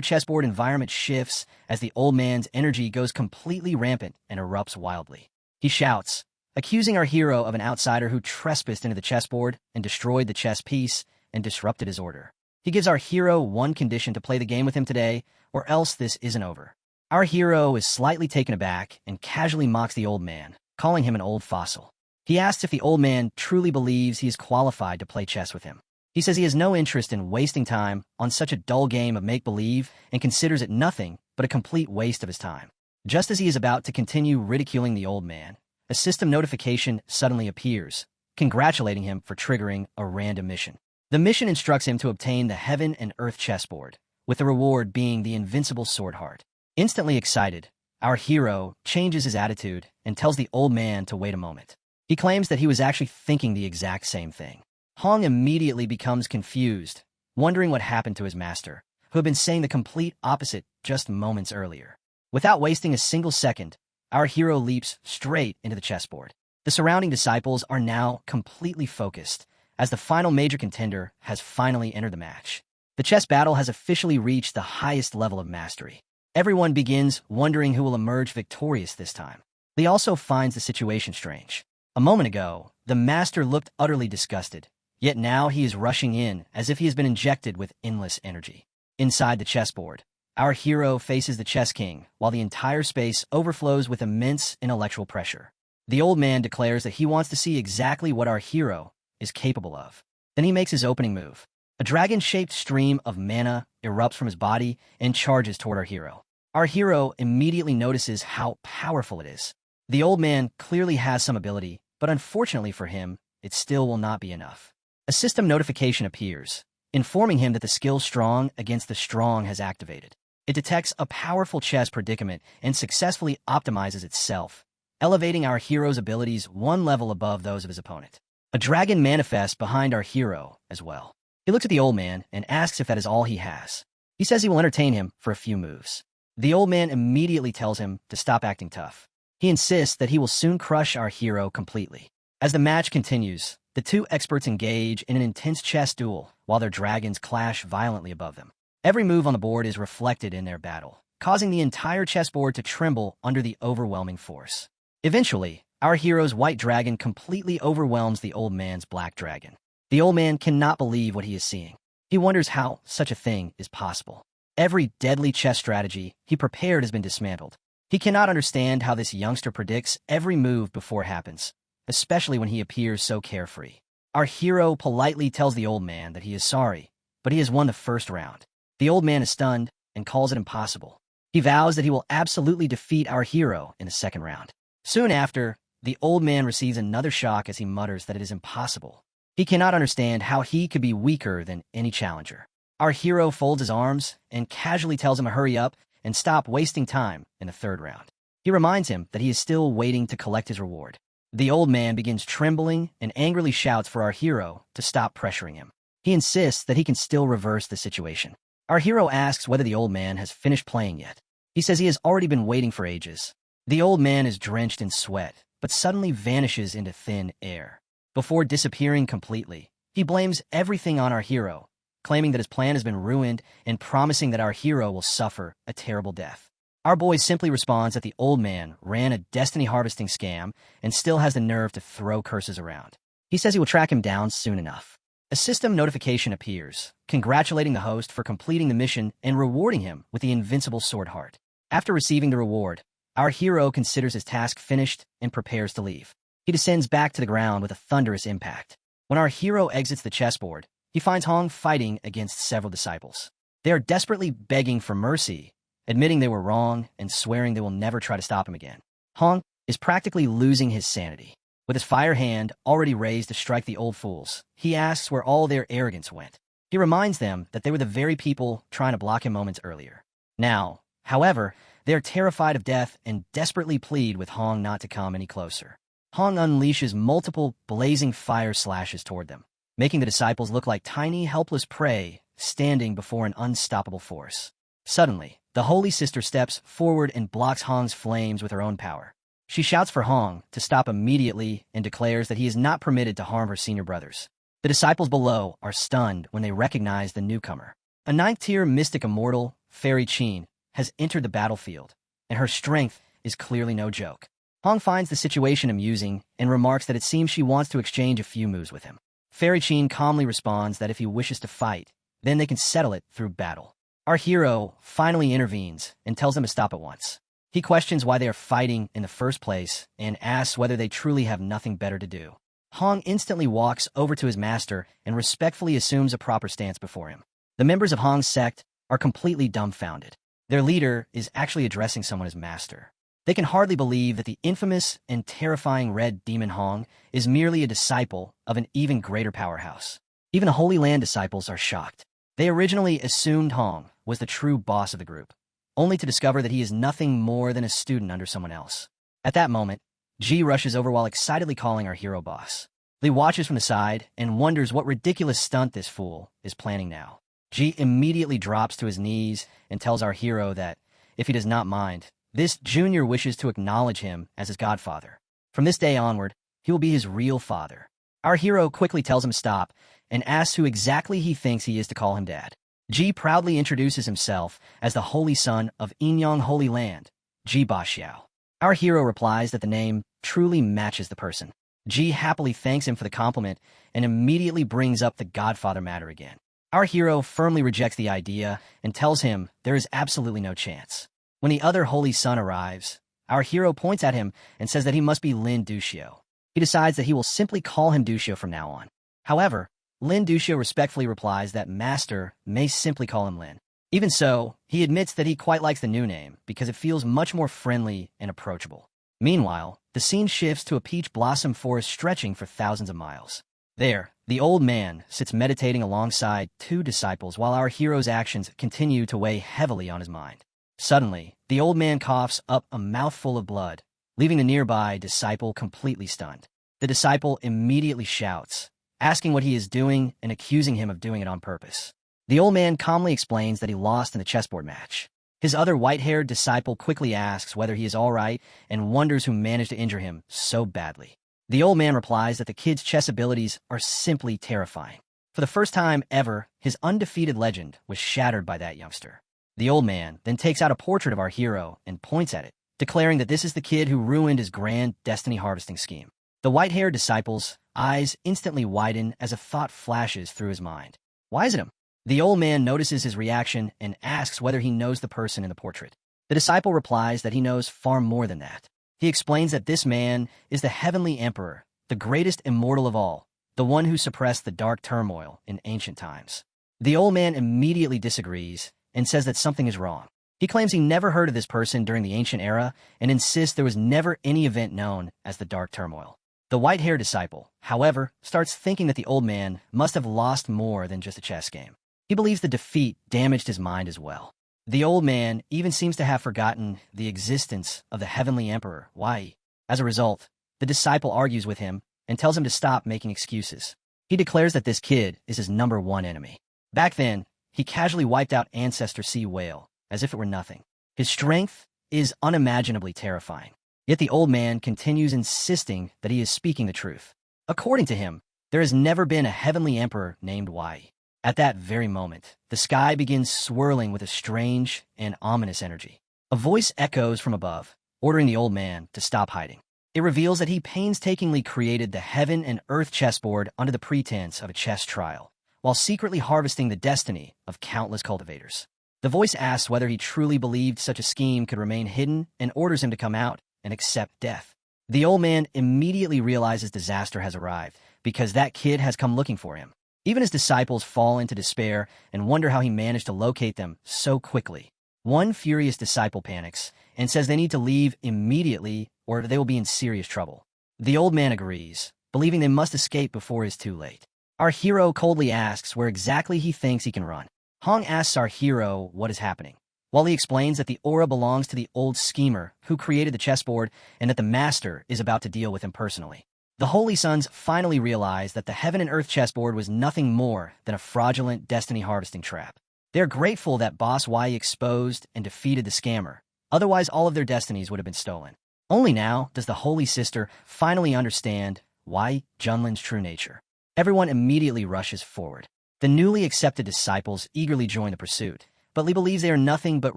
chessboard environment shifts as the old man's energy goes completely rampant and erupts wildly. He shouts, accusing our hero of an outsider who trespassed into the chessboard and destroyed the chess piece and disrupted his order. He gives our hero one condition to play the game with him today, or else this isn't over. Our hero is slightly taken aback and casually mocks the old man, calling him an old fossil. He asks if the old man truly believes he is qualified to play chess with him. He says he has no interest in wasting time on such a dull game of make-believe and considers it nothing but a complete waste of his time. Just as he is about to continue ridiculing the old man, a system notification suddenly appears, congratulating him for triggering a random mission. The mission instructs him to obtain the Heaven and Earth chessboard, with the reward being the invincible sword heart. Instantly excited, our hero changes his attitude and tells the old man to wait a moment. He claims that he was actually thinking the exact same thing. Hong immediately becomes confused, wondering what happened to his master, who had been saying the complete opposite just moments earlier. Without wasting a single second, our hero leaps straight into the chessboard. The surrounding disciples are now completely focused, as the final major contender has finally entered the match. The chess battle has officially reached the highest level of mastery. Everyone begins wondering who will emerge victorious this time. Lee also finds the situation strange. A moment ago, the master looked utterly disgusted, yet now he is rushing in as if he has been injected with endless energy. Inside the chessboard, our hero faces the chess king, while the entire space overflows with immense intellectual pressure. The old man declares that he wants to see exactly what our hero is capable of. Then he makes his opening move. A dragon-shaped stream of mana erupts from his body and charges toward our hero. Our hero immediately notices how powerful it is. The old man clearly has some ability, but unfortunately for him, it still will not be enough. A system notification appears, informing him that the skill strong against the strong has activated. It detects a powerful chess predicament and successfully optimizes itself, elevating our hero's abilities one level above those of his opponent. A dragon manifests behind our hero as well. He looks at the old man and asks if that is all he has. He says he will entertain him for a few moves. The old man immediately tells him to stop acting tough. He insists that he will soon crush our hero completely. As the match continues, the two experts engage in an intense chess duel while their dragons clash violently above them. Every move on the board is reflected in their battle, causing the entire chessboard to tremble under the overwhelming force. Eventually, our hero's white dragon completely overwhelms the old man's black dragon. The old man cannot believe what he is seeing. He wonders how such a thing is possible. Every deadly chess strategy he prepared has been dismantled. He cannot understand how this youngster predicts every move before it happens, especially when he appears so carefree. Our hero politely tells the old man that he is sorry, but he has won the first round. The old man is stunned and calls it impossible. He vows that he will absolutely defeat our hero in the second round. Soon after, the old man receives another shock as he mutters that it is impossible. He cannot understand how he could be weaker than any challenger. Our hero folds his arms and casually tells him to hurry up and stop wasting time in the third round. He reminds him that he is still waiting to collect his reward. The old man begins trembling and angrily shouts for our hero to stop pressuring him. He insists that he can still reverse the situation. Our hero asks whether the old man has finished playing yet. He says he has already been waiting for ages. The old man is drenched in sweat, but suddenly vanishes into thin air. Before disappearing completely, he blames everything on our hero, claiming that his plan has been ruined and promising that our hero will suffer a terrible death. Our boy simply responds that the old man ran a destiny harvesting scam and still has the nerve to throw curses around. He says he will track him down soon enough. A system notification appears, congratulating the host for completing the mission and rewarding him with the invincible sword heart. After receiving the reward, our hero considers his task finished and prepares to leave. He descends back to the ground with a thunderous impact. When our hero exits the chessboard, he finds Hong fighting against several disciples. They are desperately begging for mercy, admitting they were wrong and swearing they will never try to stop him again. Hong is practically losing his sanity. With his fire hand already raised to strike the old fools, he asks where all their arrogance went. He reminds them that they were the very people trying to block him moments earlier. Now, however, they are terrified of death and desperately plead with Hong not to come any closer. Hong unleashes multiple blazing fire slashes toward them, making the disciples look like tiny, helpless prey standing before an unstoppable force. Suddenly, the Holy Sister steps forward and blocks Hong's flames with her own power. She shouts for Hong to stop immediately and declares that he is not permitted to harm her senior brothers. The disciples below are stunned when they recognize the newcomer. A ninth-tier mystic immortal, Fairy Qin, has entered the battlefield, and her strength is clearly no joke. Hong finds the situation amusing and remarks that it seems she wants to exchange a few moves with him. Fairy Qin calmly responds that if he wishes to fight, then they can settle it through battle. Our hero finally intervenes and tells them to stop at once. He questions why they are fighting in the first place and asks whether they truly have nothing better to do. Hong instantly walks over to his master and respectfully assumes a proper stance before him. The members of Hong's sect are completely dumbfounded. Their leader is actually addressing someone as master. They can hardly believe that the infamous and terrifying Red Demon Hong is merely a disciple of an even greater powerhouse. Even the Holy Land disciples are shocked. They originally assumed Hong was the true boss of the group, only to discover that he is nothing more than a student under someone else. At that moment, Ji rushes over while excitedly calling our hero boss. Li watches from the side and wonders what ridiculous stunt this fool is planning now. Ji immediately drops to his knees and tells our hero that, if he does not mind, this junior wishes to acknowledge him as his godfather. From this day onward, he will be his real father. Our hero quickly tells him to stop and asks who exactly he thinks he is to call him dad. Ji proudly introduces himself as the holy son of Inyang Holy Land, Ji Baxiao. Our hero replies that the name truly matches the person. Ji happily thanks him for the compliment and immediately brings up the godfather matter again. Our hero firmly rejects the idea and tells him there is absolutely no chance. When the other holy son arrives, our hero points at him and says that he must be Lin Duxiu. He decides that he will simply call him Duxiu from now on. However, Lin Duxiu respectfully replies that Master may simply call him Lin. Even so, he admits that he quite likes the new name because it feels much more friendly and approachable. Meanwhile, the scene shifts to a peach blossom forest stretching for thousands of miles. There, the old man sits meditating alongside two disciples while our hero's actions continue to weigh heavily on his mind. Suddenly, the old man coughs up a mouthful of blood, leaving the nearby disciple completely stunned. The disciple immediately shouts, asking what he is doing and accusing him of doing it on purpose. The old man calmly explains that he lost in the chessboard match. His other white-haired disciple quickly asks whether he is all right and wonders who managed to injure him so badly. The old man replies that the kid's chess abilities are simply terrifying. For the first time ever, his undefeated legend was shattered by that youngster. The old man then takes out a portrait of our hero and points at it, declaring that this is the kid who ruined his grand destiny harvesting scheme. The white-haired disciple's eyes instantly widen as a thought flashes through his mind. Why is it him? The old man notices his reaction and asks whether he knows the person in the portrait. The disciple replies that he knows far more than that. He explains that this man is the heavenly emperor, the greatest immortal of all, the one who suppressed the dark turmoil in ancient times. The old man immediately disagrees and says that something is wrong. He claims he never heard of this person during the ancient era and insists there was never any event known as the dark turmoil. The white-haired disciple, however, starts thinking that the old man must have lost more than just a chess game. He believes the defeat damaged his mind as well. The old man even seems to have forgotten the existence of the heavenly emperor, Wai. As a result, the disciple argues with him and tells him to stop making excuses. He declares that this kid is his #1 enemy. Back then, he casually wiped out Ancestor Sea Whale, as if it were nothing. His strength is unimaginably terrifying. Yet the old man continues insisting that he is speaking the truth. According to him, there has never been a heavenly emperor named Wai. At that very moment, the sky begins swirling with a strange and ominous energy. A voice echoes from above, ordering the old man to stop hiding. It reveals that he painstakingly created the heaven and earth chessboard under the pretense of a chess trial, while secretly harvesting the destiny of countless cultivators. The voice asks whether he truly believed such a scheme could remain hidden and orders him to come out and accept death. The old man immediately realizes disaster has arrived because that kid has come looking for him. Even his disciples fall into despair and wonder how he managed to locate them so quickly. One furious disciple panics and says they need to leave immediately or they will be in serious trouble. The old man agrees, believing they must escape before it is too late. Our hero coldly asks where exactly he thinks he can run. Hong asks our hero what is happening, while he explains that the aura belongs to the old schemer who created the chessboard and that the master is about to deal with him personally. The Holy Sons finally realize that the heaven and earth chessboard was nothing more than a fraudulent destiny harvesting trap. They're grateful that Boss Wai exposed and defeated the scammer, otherwise all of their destinies would have been stolen. Only now does the Holy Sister finally understand Wai Junlin's true nature. Everyone immediately rushes forward. The newly accepted disciples eagerly join the pursuit, but Lee believes they are nothing but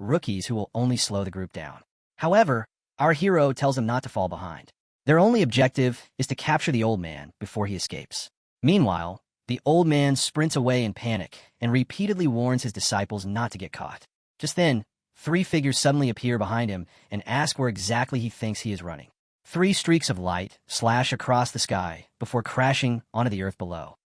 rookies who will only slow the group down. However, our hero tells them not to fall behind. Their only objective is to capture the old man before he escapes. Meanwhile, the old man sprints away in panic and repeatedly warns his disciples not to get caught. Just then, 3 figures suddenly appear behind him and ask where exactly he thinks he is running. 3 streaks of light slash across the sky before crashing onto the earth below.